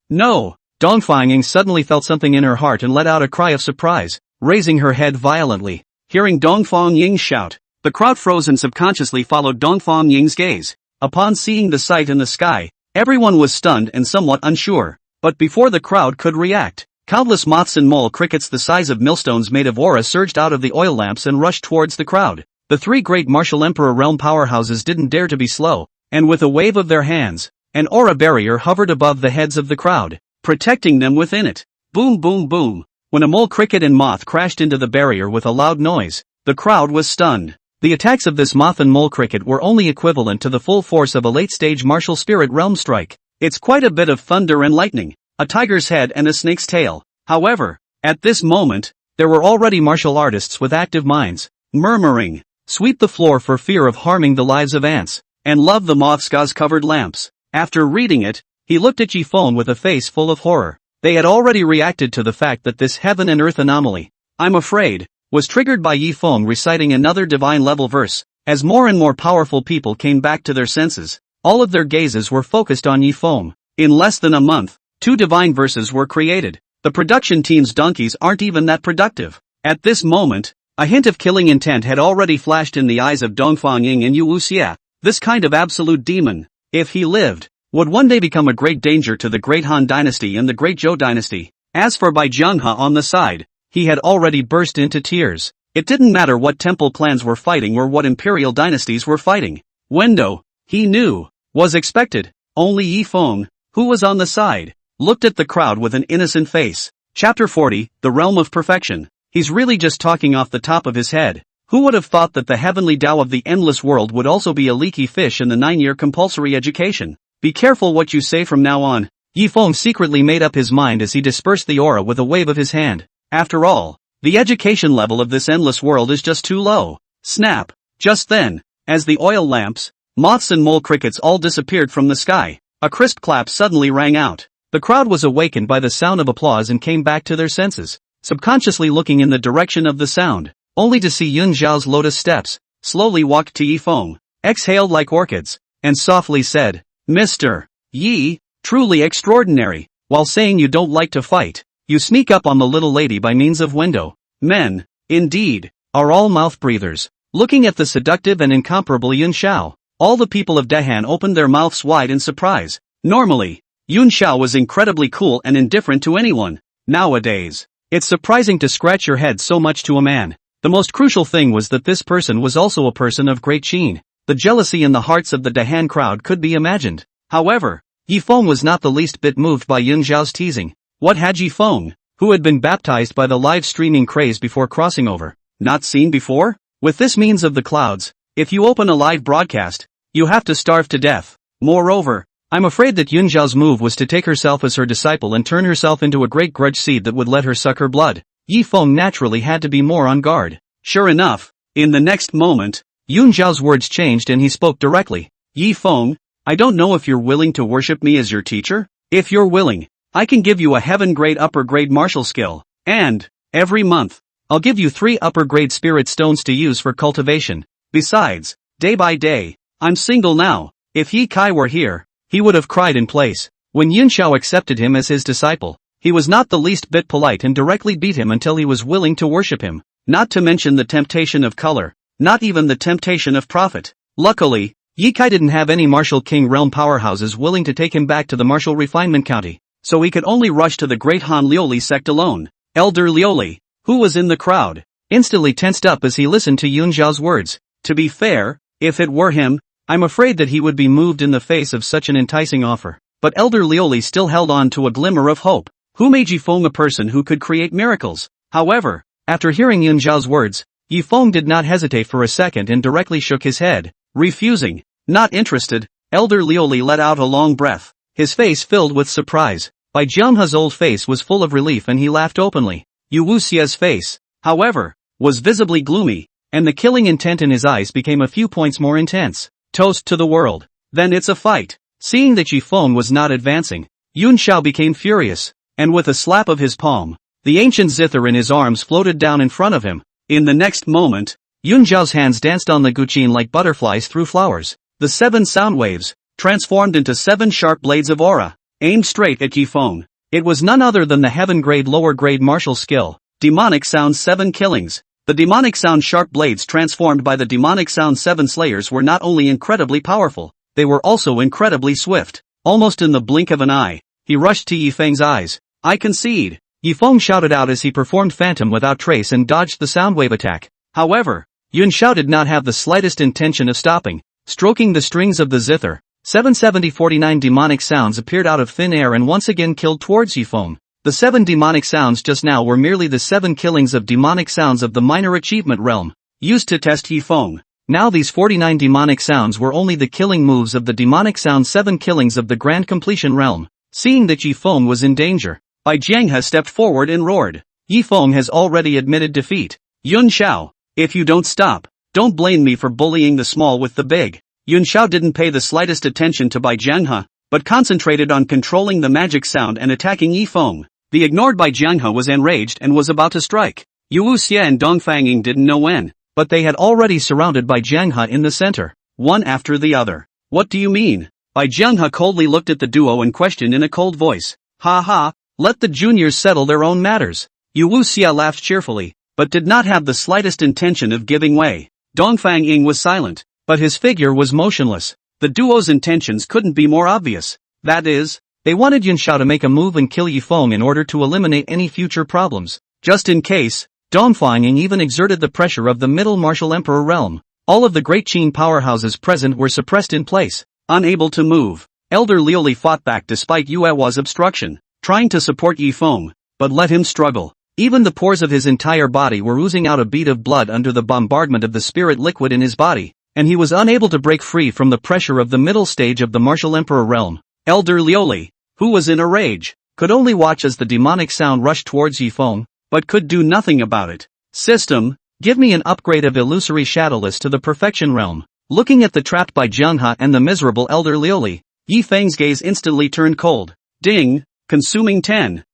No! Dongfang suddenly felt something in her heart and let out a cry of surprise, raising her head violently. Hearing Dongfang Ying's shout, the crowd froze and subconsciously followed Dongfang Ying's gaze. Upon seeing the sight in the sky, everyone was stunned and somewhat unsure. But before the crowd could react, countless moths and mole crickets the size of millstones made of aura surged out of the oil lamps and rushed towards the crowd. The 3 great martial emperor realm powerhouses didn't dare to be slow, and with a wave of their hands, an aura barrier hovered above the heads of the crowd, protecting them within it. Boom boom boom. When a mole cricket and moth crashed into the barrier with a loud noise, the crowd was stunned. The attacks of this moth and mole cricket were only equivalent to the full force of a late-stage martial spirit realm strike. It's quite a bit of thunder and lightning, a tiger's head and a snake's tail. However, at this moment, there were already martial artists with active minds, murmuring, sweep the floor for fear of harming the lives of ants, and love the moth's gauze-covered lamps. After reading it, he looked at Yifeng with a face full of horror. They had already reacted to the fact that this heaven and earth anomaly, I'm afraid, was triggered by Yifeng reciting another divine-level verse. As more and more powerful people came back to their senses, all of their gazes were focused on Yifeng. In less than a month, 2 divine verses were created. The production team's donkeys aren't even that productive. At this moment, a hint of killing intent had already flashed in the eyes of Dongfang Ying and Yu Wuxia. This kind of absolute demon, if he lived, would one day become a great danger to the Great Han Dynasty and the Great Zhou Dynasty. As for Bai Jianghe on the side, he had already burst into tears. It didn't matter what temple clans were fighting or what imperial dynasties were fighting. Wendo, he knew, was expected. Only Yifeng, who was on the side, looked at the crowd with an innocent face. Chapter 40, The Realm of Perfection. He's really just talking off the top of his head. Who would have thought that the heavenly Tao of the endless world would also be a leaky fish in the 9-year compulsory education? Be careful what you say from now on. Yifeng secretly made up his mind as he dispersed the aura with a wave of his hand. After all, the education level of this endless world is just too low. Snap! Just then, as the oil lamps, moths and mole crickets all disappeared from the sky, a crisp clap suddenly rang out. The crowd was awakened by the sound of applause and came back to their senses, subconsciously looking in the direction of the sound, only to see Yun Zhao's lotus steps, slowly walked to Yifeng, exhaled like orchids, and softly said, Mr. Yi, truly extraordinary. While saying you don't like to fight, you sneak up on the little lady by means of window. Men, indeed, are all mouth breathers. Looking at the seductive and incomparable Yun Xiao, all the people of Dehan opened their mouths wide in surprise. Normally, Yun Xiao was incredibly cool and indifferent to anyone. Nowadays, it's surprising to scratch your head so much to a man. The most crucial thing was that this person was also a person of great sheen. The jealousy in the hearts of the Dehan crowd could be imagined. However, Yifeng was not the least bit moved by Yun Zhao's teasing. What had Yifeng, who had been baptized by the live streaming craze before crossing over, not seen before? With this means of the clouds, if you open a live broadcast, you have to starve to death. Moreover, I'm afraid that Yun Zhao's move was to take herself as her disciple and turn herself into a great grudge seed that would let her suck her blood. Yifeng naturally had to be more on guard. Sure enough, in the next moment, Yun Zhao's words changed and he spoke directly. Yifeng, I don't know if you're willing to worship me as your teacher. If you're willing, I can give you a heaven-grade upper-grade martial skill, and, every month, I'll give you 3 upper-grade spirit stones to use for cultivation. Besides, day by day, I'm single now. If Ye Kai were here, he would have cried in place. When Yun Xiao accepted him as his disciple, he was not the least bit polite and directly beat him until he was willing to worship him. Not to mention the temptation of color, not even the temptation of profit. Luckily, Ye Kai didn't have any martial king realm powerhouses willing to take him back to the martial refinement county, so he could only rush to the great Han Liuli sect alone. Elder Liuli, who was in the crowd, instantly tensed up as he listened to Yun Zhao's words. To be fair, if it were him, I'm afraid that he would be moved in the face of such an enticing offer. But Elder Liuli still held on to a glimmer of hope. Who made Yifeng a person who could create miracles? However, after hearing Yun Zhao's words, Yifeng did not hesitate for a second and directly shook his head, refusing. Not interested. Elder Liuli let out a long breath, his face filled with surprise. Bai Jianghe's old face was full of relief and he laughed openly. Yu Wuxia's face, however, was visibly gloomy, and the killing intent in his eyes became a few points more intense. Toast to the world. Then it's a fight. Seeing that Yifeng was not advancing, Yun Xiao became furious, and with a slap of his palm, the ancient zither in his arms floated down in front of him. In the next moment, Yun Zhao's hands danced on the guqin like butterflies through flowers. The 7 sound waves, transformed into 7 sharp blades of aura, aimed straight at Yifeng. It was none other than the heaven-grade lower-grade martial skill, Demonic Sound 7 Killings. The Demonic Sound sharp blades transformed by the Demonic Sound 7 Slayers were not only incredibly powerful, they were also incredibly swift. Almost in the blink of an eye, he rushed to Yifeng's eyes. I concede. Yifeng shouted out as he performed Phantom without trace and dodged the soundwave attack. However, Yun Xiao did not have the slightest intention of stopping. Stroking the strings of the zither, 770-49 demonic sounds appeared out of thin air and once again killed towards Yifeng. The 7 demonic sounds just now were merely the 7 killings of demonic sounds of the minor achievement realm, used to test Yifeng. Now these 49 demonic sounds were only the killing moves of the demonic sound 7 killings of the grand completion realm. Seeing that Yifeng was in danger, Bai Jianghe stepped forward and roared. Yifeng has already admitted defeat. Yun Xiao, if you don't stop, Don't blame me for bullying the small with the big. Yun Xiao didn't pay the slightest attention to Bai Jianghe, but concentrated on controlling the magic sound and attacking Yi Feng. The ignored Bai Jianghe was enraged and was about to strike. Yu Wuxia and Dong Fangying didn't know when, but they had already surrounded Bai Jianghe in the center, one after the other. What do you mean? Bai Jianghe coldly looked at the duo and questioned in a cold voice. Ha ha, let the juniors settle their own matters. Yu Wuxia laughed cheerfully, but did not have the slightest intention of giving way. Dong Fangying was silent, but his figure was motionless. The duo's intentions couldn't be more obvious. That is, they wanted Yun Xiao to make a move and kill Yi Feng in order to eliminate any future problems. Just in case, Dong Fangying even exerted the pressure of the Middle Martial Emperor realm. All of the great Qin powerhouses present were suppressed in place, unable to move. Elder Liuli fought back despite Yuehua's obstruction, trying to support Yi Feng, but let him struggle. Even the pores of his entire body were oozing out a bead of blood under the bombardment of the spirit liquid in his body, and he was unable to break free from the pressure of the middle stage of the Martial Emperor realm. Elder Liuli, who was in a rage, could only watch as the demonic sound rushed towards Yi Feng, but could do nothing about it. System, give me an upgrade of illusory shadowless to the perfection realm. Looking at the trapped Bai Jianghe and the miserable Elder Liuli, Yi Feng's gaze instantly turned cold. Ding, consuming 10,000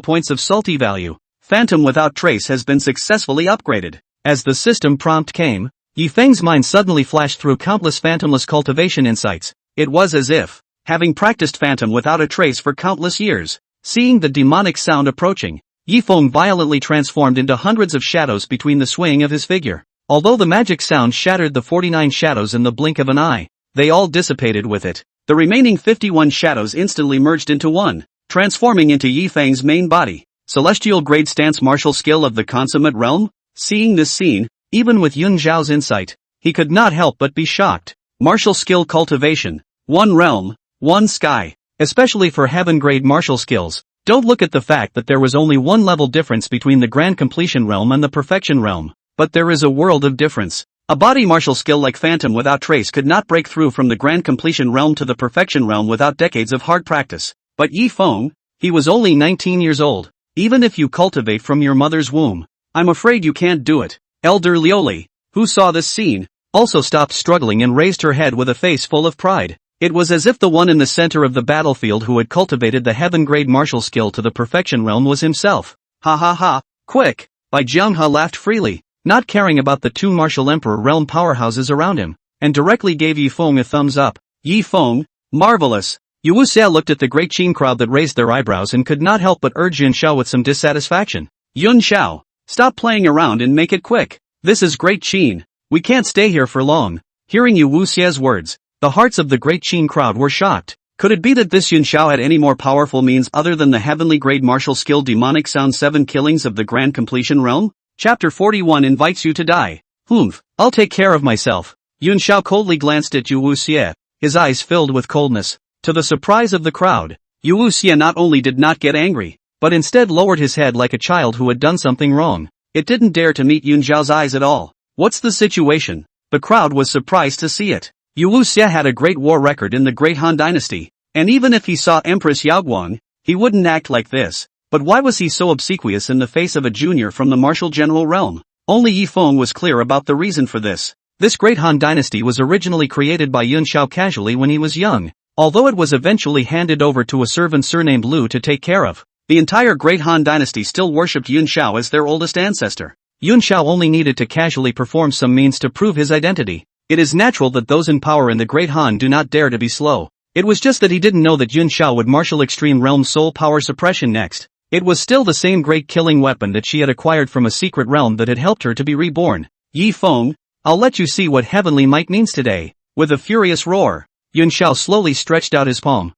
points of salty value. Phantom without trace has been successfully upgraded. As the system prompt came, Yi Feng's mind suddenly flashed through countless phantomless cultivation insights. It was as if, having practiced phantom without a trace for countless years, seeing the demonic sound approaching, Yi Feng violently transformed into hundreds of shadows between the swaying of his figure. Although the magic sound shattered the 49 shadows in the blink of an eye, they all dissipated with it. The remaining 51 shadows instantly merged into one, transforming into Yi Feng's main body. Celestial grade stance martial skill of the consummate realm? Seeing this scene, even with Yun Xiao's insight, he could not help but be shocked. Martial skill cultivation. One realm, one sky. Especially for heaven grade martial skills. Don't look at the fact that there was only one level difference between the grand completion realm and the perfection realm, but there is a world of difference. A body martial skill like Phantom without trace could not break through from the grand completion realm to the perfection realm without decades of hard practice. But Yi Feng, he was only 19 years old. Even if you cultivate from your mother's womb, I'm afraid you can't do it. Elder Liuli, who saw this scene, also stopped struggling and raised her head with a face full of pride. It was as if the one in the center of the battlefield who had cultivated the heaven-grade martial skill to the perfection realm was himself. Ha ha ha, quick! Bai Jianghe laughed freely, not caring about the two martial emperor realm powerhouses around him, and directly gave Yi Feng a thumbs up. Yi Feng, marvelous! Yu Wuxia looked at the great Qin crowd that raised their eyebrows and could not help but urge Yun Xiao with some dissatisfaction. Yun Xiao, stop playing around and make it quick. This is great Qin. We can't stay here for long. Hearing Yu Wuxia's words, the hearts of the great Qin crowd were shocked. Could it be that this Yun Xiao had any more powerful means other than the heavenly grade martial skill demonic sound 7 killings of the grand completion realm? Chapter 41 invites you to die. I'll take care of myself. Yun Xiao coldly glanced at Yu Wuxia, his eyes filled with coldness. To the surprise of the crowd, Yu Wuxia not only did not get angry, but instead lowered his head like a child who had done something wrong. It didn't dare to meet Yun Xiao's eyes at all. What's the situation? The crowd was surprised to see it. Yu Wuxia had a great war record in the Great Han Dynasty, and even if he saw Empress Yaoguang, he wouldn't act like this. But why was he so obsequious in the face of a junior from the martial general realm? Only Yi Feng was clear about the reason for this. This Great Han Dynasty was originally created by Yun Xiao casually when he was young, although it was eventually handed over to a servant surnamed Lu to take care of. The entire Great Han Dynasty still worshipped Yun Xiao as their oldest ancestor. Yun Xiao only needed to casually perform some means to prove his identity. It is natural that those in power in the Great Han do not dare to be slow. It was just that he didn't know that Yun Xiao would marshal Extreme Realm Soul Power Suppression next. It was still the same great killing weapon that she had acquired from a secret realm that had helped her to be reborn. Yi Feng, I'll let you see what heavenly might means today. With a furious roar, Yun Xiao slowly stretched out his palm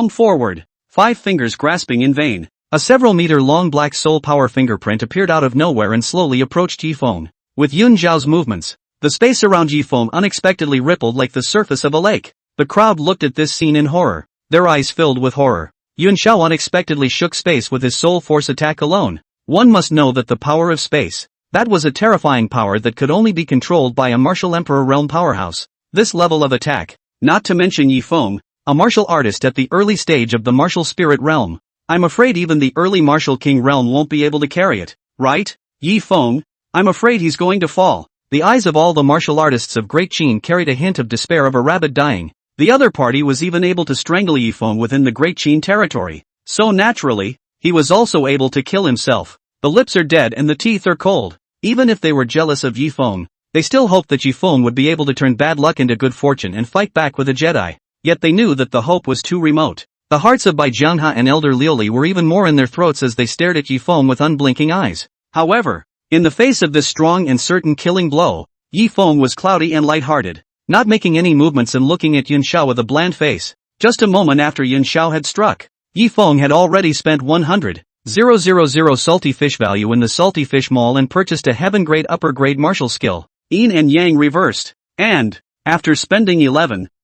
forward, 5 fingers grasping in vain. A several meter long black soul power fingerprint appeared out of nowhere and slowly approached Yi Feng. With Yun Xiao's movements, the space around Yi Feng unexpectedly rippled like the surface of a lake. The crowd looked at this scene in horror, their eyes filled with horror. Yun Xiao unexpectedly shook space with his soul force attack alone. One must know that the power of space, that was a terrifying power that could only be controlled by a martial emperor realm powerhouse. This level of attack, not to mention Yi Feng, a martial artist at the early stage of the martial spirit realm. I'm afraid even the early martial king realm won't be able to carry it, right? Yi Feng, I'm afraid he's going to fall. The eyes of all the martial artists of Great Qin carried a hint of despair of a rabbit dying. The other party was even able to strangle Yifeng within the Great Qin territory. So naturally, he was also able to kill himself. The lips are dead and the teeth are cold. Even if they were jealous of Yifeng, they still hoped that Yifeng would be able to turn bad luck into good fortune and fight back with a Jedi. Yet they knew that the hope was too remote. The hearts of Bai Jianghe and Elder Liuli were even more in their throats as they stared at Yifeng with unblinking eyes. However, in the face of this strong and certain killing blow, Yifeng was cloudy and light-hearted, not making any movements and looking at Yun Xiao with a bland face. Just a moment after Yun Xiao had struck, Yifeng had already spent 100,000 salty fish value in the salty fish mall and purchased a heaven-grade upper-grade martial skill, Yin and Yang reversed, and, after spending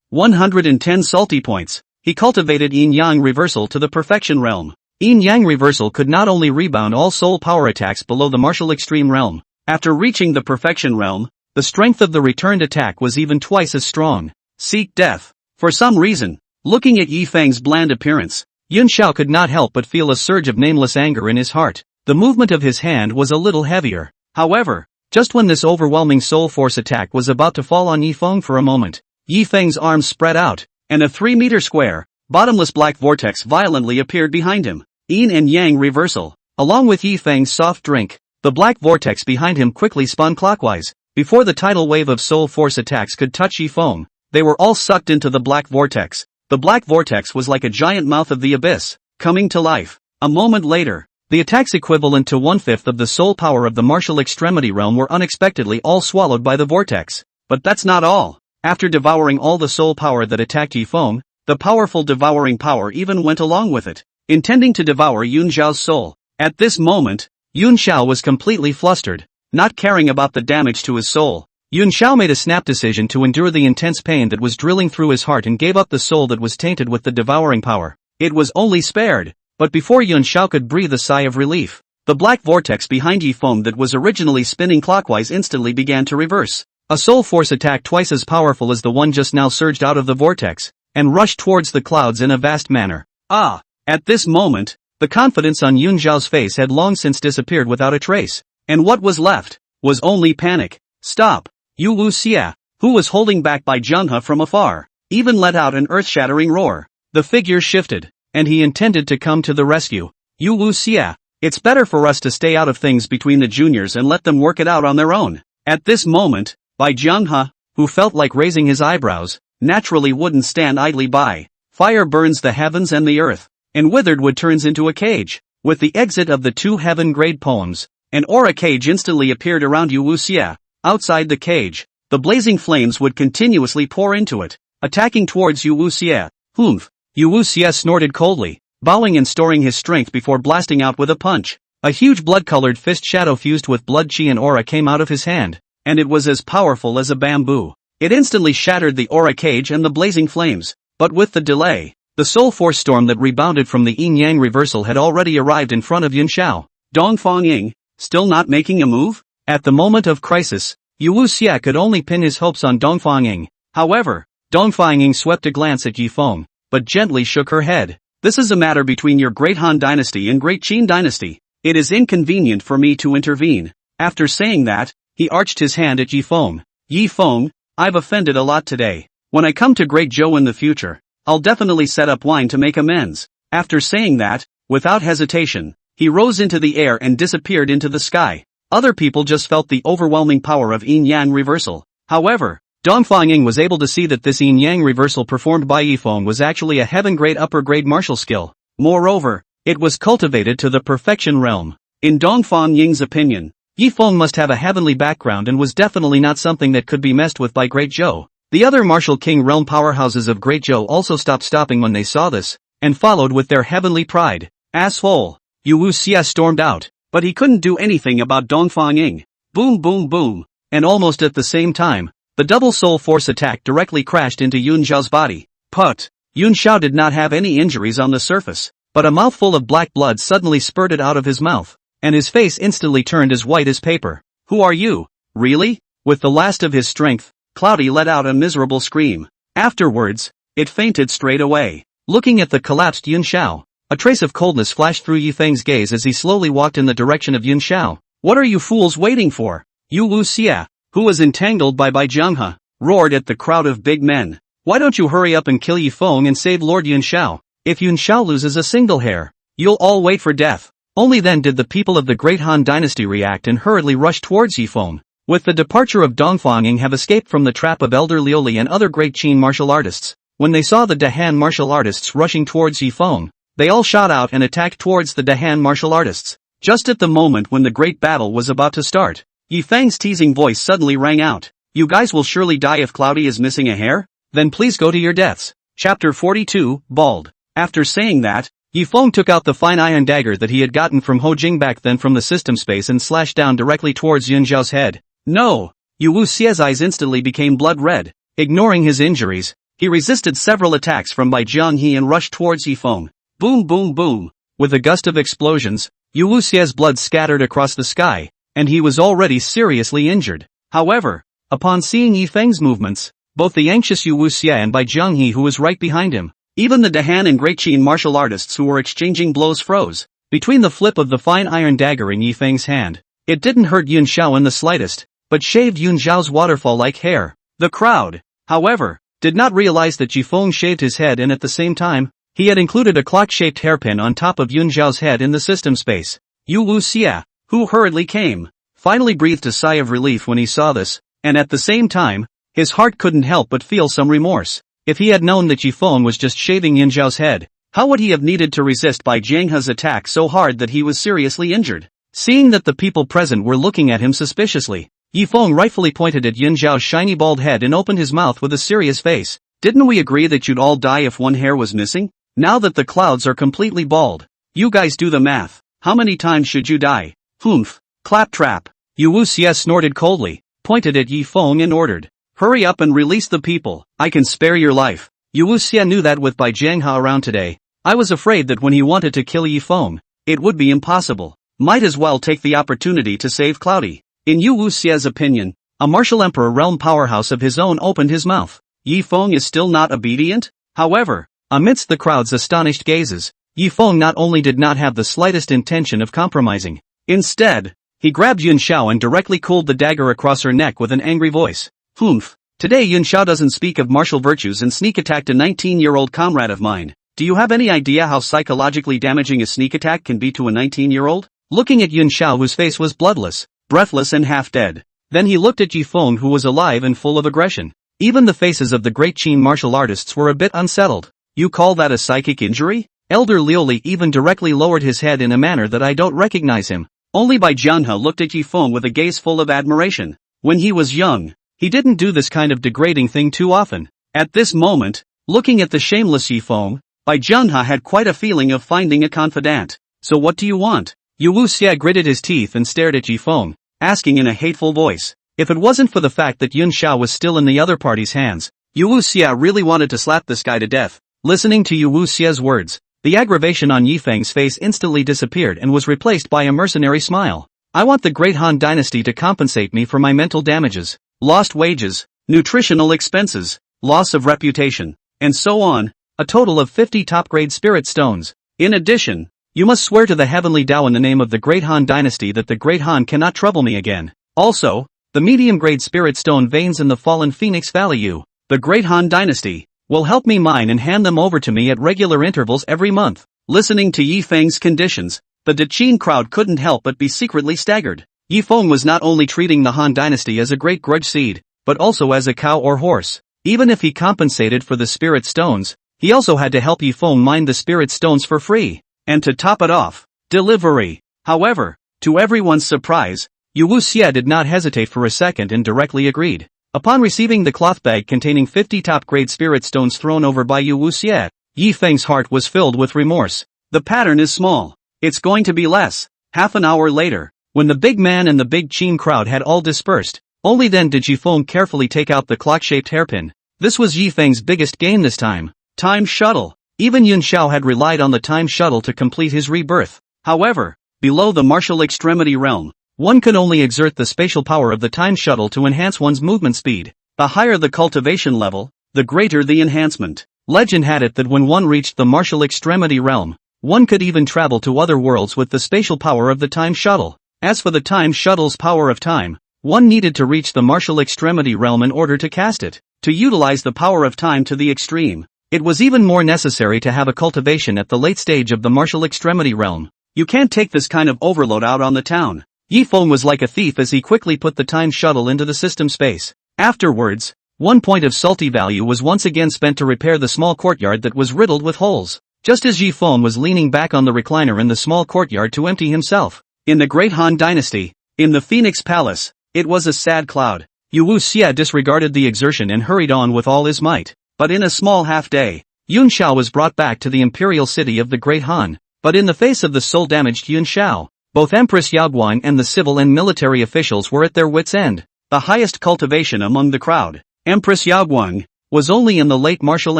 110 salty points, he cultivated Yin-Yang reversal to the perfection realm. Yin-Yang reversal could not only rebound all soul power attacks below the martial extreme realm. After reaching the perfection realm, the strength of the returned attack was even twice as strong. Seek death. For some reason, looking at Yifeng's bland appearance, Yun Xiao could not help but feel a surge of nameless anger in his heart. The movement of his hand was a little heavier. However, just when this overwhelming soul force attack was about to fall on Yifeng for a moment, Yifeng's arms spread out, and a 3-meter square, bottomless black vortex violently appeared behind him. Yin and Yang reversal. Along with Yifeng's soft drink, the black vortex behind him quickly spun clockwise. Before the tidal wave of soul force attacks could touch Yifeng, they were all sucked into the black vortex. The black vortex was like a giant mouth of the abyss, coming to life. A moment later, the attacks equivalent to 1/5 of the soul power of the martial extremity realm were unexpectedly all swallowed by the vortex. But that's not all. After devouring all the soul power that attacked Yifeng, the powerful devouring power even went along with it, intending to devour Yun Xiao's soul. At this moment, Yun Xiao was completely flustered, not caring about the damage to his soul. Yun Xiao made a snap decision to endure the intense pain that was drilling through his heart and gave up the soul that was tainted with the devouring power. It was only spared. But before Yun Xiao could breathe a sigh of relief, the black vortex behind Yifeng that was originally spinning clockwise instantly began to reverse. A soul force attack twice as powerful as the one just now surged out of the vortex, and rushed towards the clouds in a vast manner. Ah! At this moment, the confidence on Yun Xiao's face had long since disappeared without a trace, and what was left was only panic. Stop! Yu Wuxia, who was holding back Bai Jianghe from afar, even let out an earth-shattering roar. The figure shifted, and he intended to come to the rescue. Yu Wuxia, it's better for us to stay out of things between the juniors and let them work it out on their own. At this moment, Bai Jianghe, who felt like raising his eyebrows, naturally wouldn't stand idly by. Fire burns the heavens and the earth, and withered wood turns into a cage. With the exit of the 2 heaven-grade poems, an aura cage instantly appeared around Yu Wuxia. Outside the cage, the blazing flames would continuously pour into it, attacking towards Yu Wuxia. Humph! Yu Wuxia snorted coldly, bowing and storing his strength before blasting out with a punch. A huge blood-colored fist shadow fused with blood chi and aura came out of his hand, and it was as powerful as a bamboo. It instantly shattered the aura cage and the blazing flames, but with the delay, the soul force storm that rebounded from the yin-yang reversal had already arrived in front of Yun Xiao. Dongfang Ying, still not making a move? At the moment of crisis, Yu Wuxia could only pin his hopes on Dongfang Ying. However, Dongfang Ying swept a glance at Yifeng, but gently shook her head. This is a matter between your Great Han Dynasty and Great Qin Dynasty. It is inconvenient for me to intervene. After saying that, he arched his hand at Yifeng. Yifeng, I've offended a lot today. When I come to Great Zhou in the future, I'll definitely set up wine to make amends. After saying that, without hesitation, he rose into the air and disappeared into the sky. Other people just felt the overwhelming power of yin-yang reversal. However, Dongfang Ying was able to see that this yin-yang reversal performed by Yifeng was actually a heaven-grade upper-grade martial skill. Moreover, it was cultivated to the perfection realm. In Dongfang Ying's opinion, Yifeng must have a heavenly background and was definitely not something that could be messed with by Great Zhou. The other martial king realm powerhouses of Great Zhou also stopped stopping when they saw this, and followed with their heavenly pride. Asshole! Yu Wuxia stormed out. But he couldn't do anything about Dongfang Ying. Boom boom boom. And almost at the same time, the double soul force attack directly crashed into Yun Xiao's body. Put! Yun Xiao did not have any injuries on the surface, but a mouthful of black blood suddenly spurted out of his mouth, and his face instantly turned as white as paper. Who are you? Really? With the last of his strength, Cloudy let out a miserable scream. Afterwards, it fainted straight away. Looking at the collapsed Yun Xiao, a trace of coldness flashed through Yifeng's gaze as he slowly walked in the direction of Yun Xiao. What are you fools waiting for? Yu Wuxia, who was entangled by Bai Jianghe, roared at the crowd of big men. Why don't you hurry up and kill Yifeng and save Lord Yunxiao? If Yunxiao loses a single hair, you'll all wait for death. Only then did the people of the Great Han Dynasty react and hurriedly rush towards Yifeng. With the departure of Dongfang have escaped from the trap of Elder Liuli and other great Qin martial artists. When they saw the Dahan martial artists rushing towards Yifeng, they all shot out and attacked towards the Dahan martial artists. Just at the moment when the great battle was about to start, Yifeng's teasing voice suddenly rang out. You guys will surely die if Cloudy is missing a hair? Then please go to your deaths. Chapter 42, Bald. After saying that, Yifeng took out the fine iron dagger that he had gotten from Ho Jing back then from the system space and slashed down directly towards Yunxiao's head. No! Yu Wuxie's eyes instantly became blood red. Ignoring his injuries, he resisted several attacks from Bai Jianghe and rushed towards Yifeng. Boom boom boom. With a gust of explosions, Yu Wuxie's blood scattered across the sky, and he was already seriously injured. However, upon seeing Yifeng's movements, both the anxious Yu Wuxie and Bai Jianghe who was right behind him, even the Dahan and Great Qin martial artists who were exchanging blows froze. Between the flip of the fine iron dagger in Yifeng's hand, it didn't hurt Yunxiao in the slightest, but shaved Yunxiao's waterfall-like hair. The crowd, however, did not realize that Yifeng shaved his head and at the same time, he had included a clock-shaped hairpin on top of Yunxiao's head in the system space. Yu Wuxie, who hurriedly came, finally breathed a sigh of relief when he saw this, and at the same time, his heart couldn't help but feel some remorse. If he had known that Yifeng was just shaving Yunxiao's head, how would he have needed to resist Bai Jianghe's attack so hard that he was seriously injured? Seeing that the people present were looking at him suspiciously, Yifeng rightfully pointed at Yunxiao's shiny bald head and opened his mouth with a serious face. Didn't we agree that you'd all die if one hair was missing? Now that the clouds are completely bald, you guys do the math. How many times should you die? Humph. Claptrap. Yu Wuxie snorted coldly, pointed at Yifeng and ordered. Hurry up and release the people. I can spare your life. Yu Wuxie knew that with Bai Jianghe around today, I was afraid that when he wanted to kill Yifeng, it would be impossible. Might as well take the opportunity to save Cloudy. In Yu Wuxie's opinion, a martial emperor realm powerhouse of his own opened his mouth. Yifeng is still not obedient? However, amidst the crowd's astonished gazes, Yifeng not only did not have the slightest intention of compromising. Instead, he grabbed Yunxiao and directly cooled the dagger across her neck with an angry voice. Humph. Today Yunxiao doesn't speak of martial virtues and sneak attacked a 19-year-old comrade of mine. Do you have any idea how psychologically damaging a sneak attack can be to a 19-year-old? Looking at Yunxiao whose face was bloodless, breathless and half dead. Then he looked at Yifeng who was alive and full of aggression. Even the faces of the great Qin martial artists were a bit unsettled. You call that a psychic injury? Elder Liuli even directly lowered his head in a manner that I don't recognize him. Only Bai Jianghe looked at Yifeng with a gaze full of admiration. When he was young, he didn't do this kind of degrading thing too often. At this moment, looking at the shameless Yifeng, Bai Jianghe had quite a feeling of finding a confidant. So what do you want? Yu Wuxie gritted his teeth and stared at Yifeng, asking in a hateful voice. If it wasn't for the fact that Yunxiao was still in the other party's hands, Yu Wuxie really wanted to slap this guy to death. Listening to Yu Wuxie's words, the aggravation on Yifeng's face instantly disappeared and was replaced by a mercenary smile. I want the Great Han Dynasty to compensate me for my mental damages, lost wages, nutritional expenses, loss of reputation, and so on, a total of 50 top-grade spirit stones. In addition, you must swear to the heavenly Tao in the name of the Great Han Dynasty that the Great Han cannot trouble me again. Also, the medium-grade spirit stone veins in the fallen Phoenix Valley the Great Han Dynasty, will help me mine and hand them over to me at regular intervals every month. Listening to Yifeng's conditions, the Daqin crowd couldn't help but be secretly staggered. Yifeng was not only treating the Han Dynasty as a great grudge seed, but also as a cow or horse. Even if he compensated for the spirit stones, he also had to help Yifeng mine the spirit stones for free. And to top it off, delivery. However, to everyone's surprise, Yu Wuxie did not hesitate for a second and directly agreed. Upon receiving the cloth bag containing 50 top-grade spirit stones thrown over by Yu Wuxie, Yifeng's heart was filled with remorse. The pattern is small. It's going to be less. Half an hour later, when the big man and the big Qin crowd had all dispersed, only then did Yifeng carefully take out the clock-shaped hairpin. This was Yifeng's biggest gain this time. Time shuttle. Even Yunxiao had relied on the time shuttle to complete his rebirth. However, below the martial extremity realm, one could only exert the spatial power of the time shuttle to enhance one's movement speed. The higher the cultivation level, the greater the enhancement. Legend had it that when one reached the martial extremity realm, one could even travel to other worlds with the spatial power of the time shuttle. As for the time shuttle's power of time, one needed to reach the martial extremity realm in order to cast it. To utilize the power of time to the extreme, it was even more necessary to have a cultivation at the late stage of the martial extremity realm. You can't take this kind of overload out on the town. Yifeng was like a thief as he quickly put the time shuttle into the system space. Afterwards, 1 point of salty value was once again spent to repair the small courtyard that was riddled with holes. Just as Yifeng was leaning back on the recliner in the small courtyard to empty himself. In the Great Han Dynasty, in the Phoenix Palace, it was a sad cloud. Yu Xia disregarded the exertion and hurried on with all his might. But in a small half-day, Yun Xiao was brought back to the imperial city of the Great Han. But in the face of the soul-damaged Yun Xiao, both Empress Yaoguang and the civil and military officials were at their wits' end. The highest cultivation among the crowd, Empress Yaoguang, was only in the late martial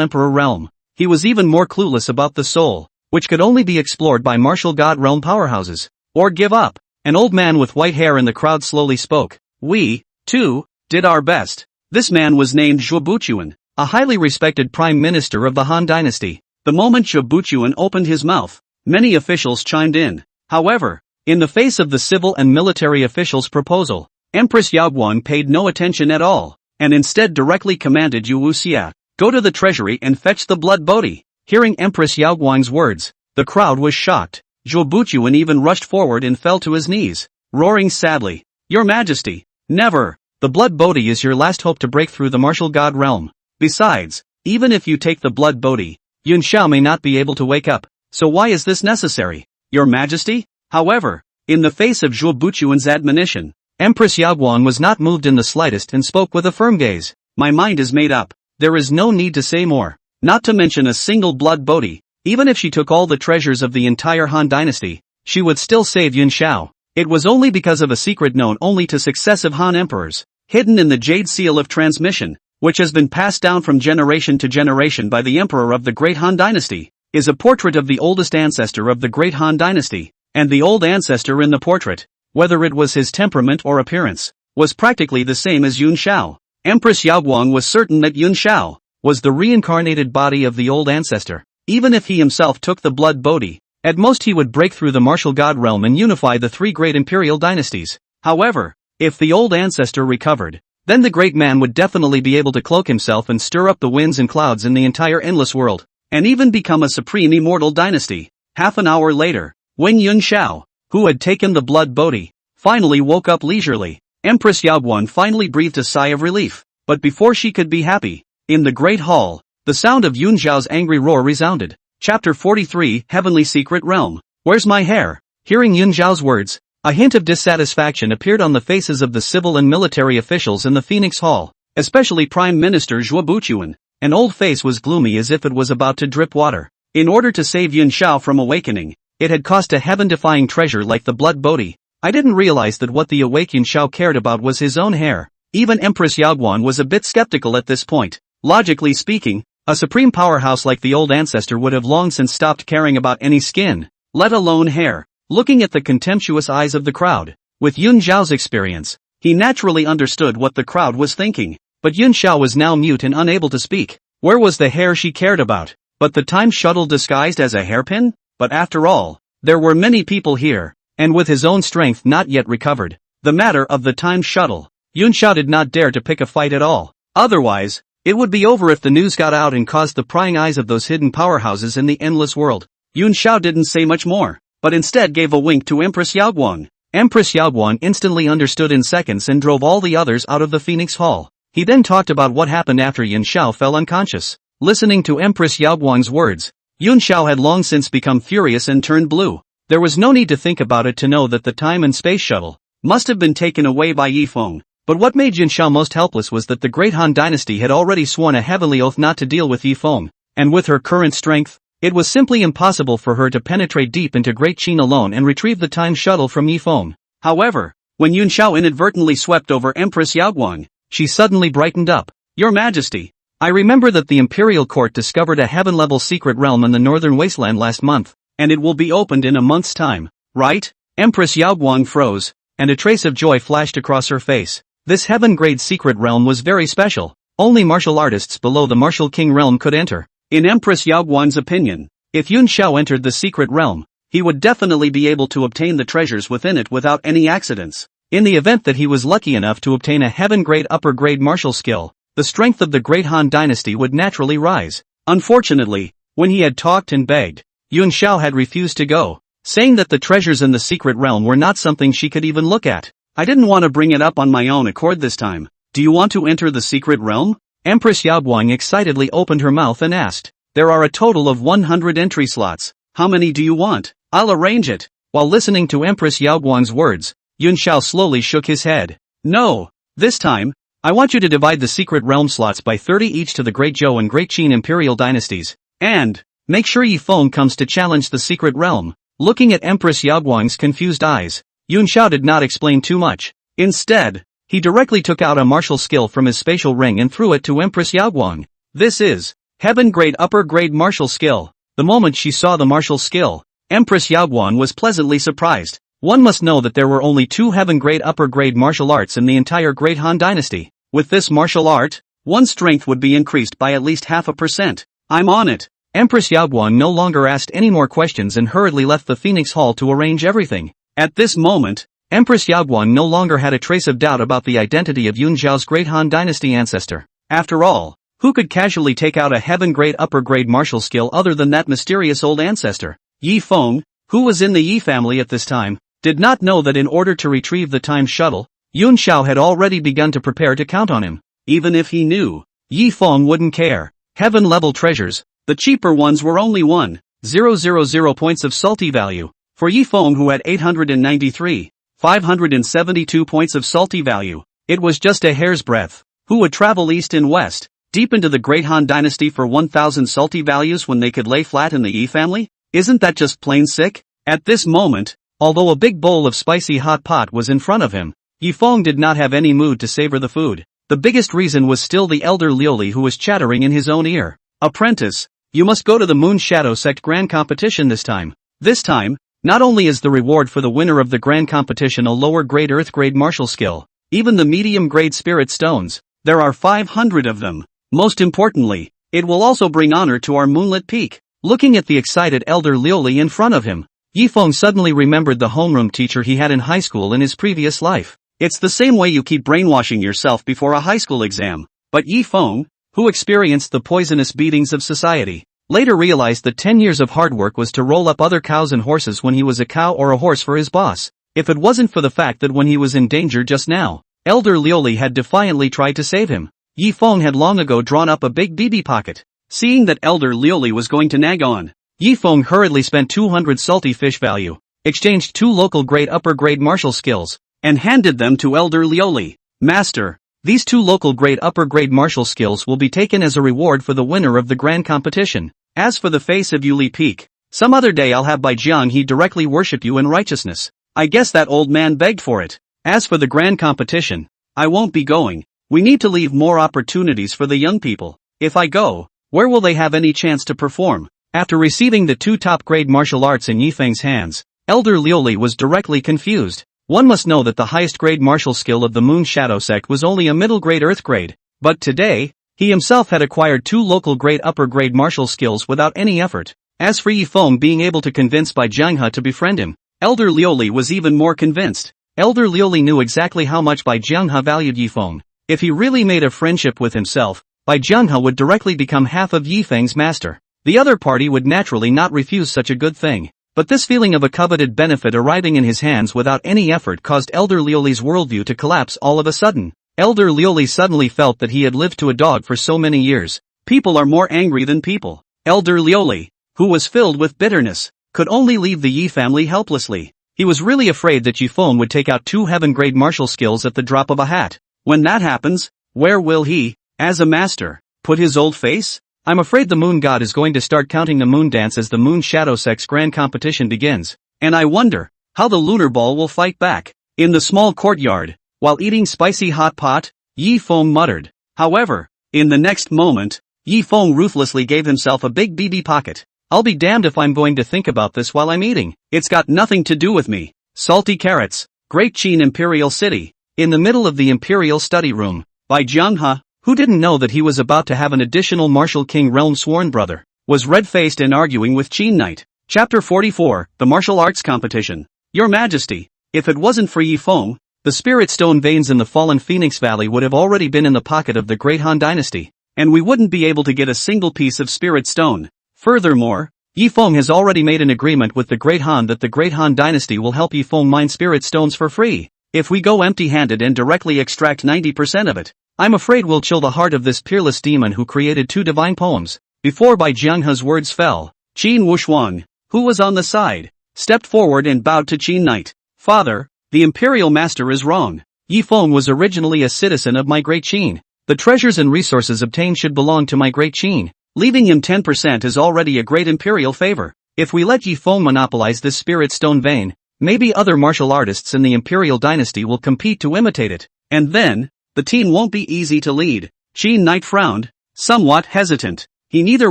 emperor realm. He was even more clueless about the soul, which could only be explored by martial god realm powerhouses. Or give up. An old man with white hair in the crowd slowly spoke. We, too, did our best. This man was named Zhuo Buchuan, a highly respected prime minister of the Han Dynasty. The moment Zhuo Buchuan opened his mouth, many officials chimed in. However, in the face of the civil and military officials' proposal, Empress Yaoguang paid no attention at all, and instead directly commanded Yu Xia, go to the treasury and fetch the blood body. Hearing Empress Yaoguang's words, the crowd was shocked. Zhuo Buchuan even rushed forward and fell to his knees, roaring sadly, Your Majesty, never! The blood bodhi is your last hope to break through the martial god realm. Besides, even if you take the blood bodhi, Yun Xiao may not be able to wake up, so why is this necessary? Your Majesty? However, in the face of Zhuo Buchuan's admonition, Empress Yaoguang was not moved in the slightest and spoke with a firm gaze. My mind is made up. There is no need to say more. Not to mention a single blood bodhi. Even if she took all the treasures of the entire Han Dynasty, she would still save Yun Xiao. It was only because of a secret known only to successive Han emperors, hidden in the Jade Seal of Transmission, which has been passed down from generation to generation by the emperor of the Great Han Dynasty, is a portrait of the oldest ancestor of the Great Han Dynasty, and the old ancestor in the portrait, whether it was his temperament or appearance, was practically the same as Yun Xiao. Empress Yaoguang was certain that Yun Xiao was the reincarnated body of the old ancestor. Even if he himself took the blood bodhi, at most he would break through the martial god realm and unify the three great imperial dynasties. However, if the old ancestor recovered, then the great man would definitely be able to cloak himself and stir up the winds and clouds in the entire endless world, and even become a supreme immortal dynasty. Half an hour later, when Yun Xiao, who had taken the blood bodhi, finally woke up leisurely, Empress Yaoguang finally breathed a sigh of relief. But before she could be happy, in the great hall, the sound of Yun Xiao's angry roar resounded. Chapter 43, Heavenly Secret Realm. Where's my hair? Hearing Yun Xiao's words, a hint of dissatisfaction appeared on the faces of the civil and military officials in the Phoenix Hall, especially Prime Minister Zhuo Buchuan. An old face was gloomy as if it was about to drip water. In order to save Yun Xiao from awakening, it had cost a heaven-defying treasure like the blood bodhi. I didn't realize that what the awake Yun Xiao cared about was his own hair. Even Empress Yaoguang was a bit skeptical at this point. Logically speaking, a supreme powerhouse like the old ancestor would have long since stopped caring about any skin, let alone hair. Looking at the contemptuous eyes of the crowd, with Yun Xiao's experience, he naturally understood what the crowd was thinking. But Yun Xiao was now mute and unable to speak. Where was the hair she cared about? But the time shuttle disguised as a hairpin? But after all, there were many people here, and with his own strength not yet recovered, the matter of the time shuttle, Yun Xiao did not dare to pick a fight at all. Otherwise, it would be over if the news got out and caused the prying eyes of those hidden powerhouses in the endless world. Yun Xiao didn't say much more, but instead gave a wink to Empress Yaoguang. Empress Yaoguang instantly understood in seconds and drove all the others out of the Phoenix Hall. He then talked about what happened after Yun Xiao fell unconscious. Listening to Empress Yaoguang's words, Yun Xiao had long since become furious and turned blue. There was no need to think about it to know that the time and space shuttle must have been taken away by Yifeng. But what made Yun Xiao most helpless was that the Great Han Dynasty had already sworn a heavenly oath not to deal with Yifeng, and with her current strength, it was simply impossible for her to penetrate deep into Great Qin alone and retrieve the time shuttle from Yifeng. However, when Yun Xiao inadvertently swept over Empress Yaoguang, she suddenly brightened up. Your Majesty, I remember that the Imperial Court discovered a heaven-level secret realm in the northern wasteland last month, and it will be opened in a month's time, right? Empress Yaoguang froze, and a trace of joy flashed across her face. This heaven-grade secret realm was very special. Only martial artists below the martial king realm could enter. In Empress Yaoguang's opinion, if Yun Xiao entered the secret realm, he would definitely be able to obtain the treasures within it without any accidents. In the event that he was lucky enough to obtain a heaven-grade upper-grade martial skill, the strength of the Great Han Dynasty would naturally rise. Unfortunately, when he had talked and begged, Yun Xiao had refused to go, saying that the treasures in the secret realm were not something she could even look at. I didn't want to bring it up on my own accord this time. Do you want to enter the secret realm? Empress Yaoguang excitedly opened her mouth and asked. There are a total of 100 entry slots. How many do you want? I'll arrange it. While listening to Empress Yaoguang's words, Yun Xiao slowly shook his head. No. This time, I want you to divide the secret realm slots by 30 each to the Great Zhou and Great Qin imperial dynasties. And make sure Yi Feng comes to challenge the secret realm. Looking at Empress Yaoguang's confused eyes, Yun Xiao did not explain too much. Instead, he directly took out a martial skill from his spatial ring and threw it to Empress Yaoguang. This is heaven-grade upper-grade martial skill. The moment she saw the martial skill, Empress Yaoguang was pleasantly surprised. One must know that there were only 2 heaven-grade upper-grade martial arts in the entire Great Han Dynasty. With this martial art, one's strength would be increased by at least 0.5%. I'm on it. Empress Yaoguang no longer asked any more questions and hurriedly left the Phoenix Hall to arrange everything. At this moment, Empress Yaoguang no longer had a trace of doubt about the identity of Yun Xiao's Great Han Dynasty ancestor. After all, who could casually take out a heaven-grade upper-grade martial skill other than that mysterious old ancestor? Yi Feng, who was in the Yi family at this time, did not know that in order to retrieve the time shuttle, Yun Xiao had already begun to prepare to count on him. Even if he knew, Yi Feng wouldn't care. Heaven-level treasures, the cheaper ones were only 1,000 points of salty value. For Yi Feng, who had 893,572 points of salty value, it was just a hair's breadth. Who would travel east and west, deep into the Great Han Dynasty for 1,000 salty values when they could lay flat in the Yi family? Isn't that just plain sick? At this moment, although a big bowl of spicy hot pot was in front of him, Yi Feng did not have any mood to savor the food. The biggest reason was still the elder Liuli, who was chattering in his own ear. Apprentice, you must go to the Moon Shadow Sect Grand Competition this time. This time, not only is the reward for the winner of the Grand Competition a lower grade Earth grade martial skill, even the medium grade Spirit Stones, there are 500 of them. Most importantly, it will also bring honor to our Moonlit Peak. Looking at the excited elder Liuli in front of him, Yi Feng suddenly remembered the homeroom teacher he had in high school in his previous life. It's the same way you keep brainwashing yourself before a high school exam. But Yi Feng, who experienced the poisonous beatings of society, later realized that 10 years of hard work was to roll up other cows and horses when he was a cow or a horse for his boss. If it wasn't for the fact that when he was in danger just now, elder Liuli had defiantly tried to save him, Yi Feng had long ago drawn up a big BB pocket. Seeing that elder Liuli was going to nag on, Yi Feng hurriedly spent 200 salty fish value, exchanged 2 local grade upper grade martial skills, and handed them to elder Liuli. Master, these 2 local grade upper grade martial skills will be taken as a reward for the winner of the grand competition. As for the face of Yuli Peak, some other day I'll have Bai Jiang he directly worship you in righteousness. I guess that old man begged for it. As for the grand competition, I won't be going. We need to leave more opportunities for the young people. If I go, where will they have any chance to perform? After receiving the 2 top grade martial arts in Yi Feng's hands, elder Liuli was directly confused. One must know that the highest grade martial skill of the Moon Shadow Sect was only a middle grade Earth grade. But today, he himself had acquired 2 local grade upper grade martial skills without any effort. As for Yi Feng being able to convince Bai Jianghe to befriend him, elder Liuli was even more convinced. Elder Liuli knew exactly how much Bai Jianghe valued Yi Feng. If he really made a friendship with himself, Bai Jianghe would directly become half of Yi Feng's master. The other party would naturally not refuse such a good thing. But this feeling of a coveted benefit arriving in his hands without any effort caused elder Liuli's worldview to collapse all of a sudden. Elder Liuli suddenly felt that he had lived to a dog for so many years. People are more angry than people. Elder Liuli, who was filled with bitterness, could only leave the Yi family helplessly. He was really afraid that Yi Feng would take out 2 heaven-grade martial skills at the drop of a hat. When that happens, where will he, as a master, put his old face? I'm afraid the moon god is going to start counting the moon dance as the Moon Shadow Sect's grand competition begins. And I wonder how the lunar ball will fight back. In the small courtyard, while eating spicy hot pot, Yi Feng muttered. However, in the next moment, Yi Feng ruthlessly gave himself a big BB pocket. I'll be damned if I'm going to think about this while I'm eating. It's got nothing to do with me. Salty carrots. Great Qin Imperial City. In the middle of the Imperial study room, Bai Jianghe, who didn't know that he was about to have an additional Martial King Realm sworn brother, was red-faced and arguing with Qin Knight. Chapter 44, The Martial Arts Competition. Your Majesty, if it wasn't for Yi Feng, the spirit stone veins in the fallen Phoenix Valley would have already been in the pocket of the Great Han Dynasty, and we wouldn't be able to get a single piece of spirit stone. Furthermore, Yifeng has already made an agreement with the Great Han that the Great Han Dynasty will help Yifeng mine spirit stones for free, if we go empty-handed and directly extract 90% of it. I'm afraid we'll chill the heart of this peerless demon who created 2 divine poems. Before Bai Jianghe's words fell, Qin Wushuang, who was on the side, stepped forward and bowed to Qin Knight. Father, the Imperial Master is wrong. Yifeng was originally a citizen of my Great Qin. The treasures and resources obtained should belong to my Great Qin. Leaving him 10% is already a great imperial favor. If we let Yifeng monopolize this spirit stone vein, maybe other martial artists in the Imperial Dynasty will compete to imitate it. And then, the team won't be easy to lead. Qin Knight frowned, somewhat hesitant. He neither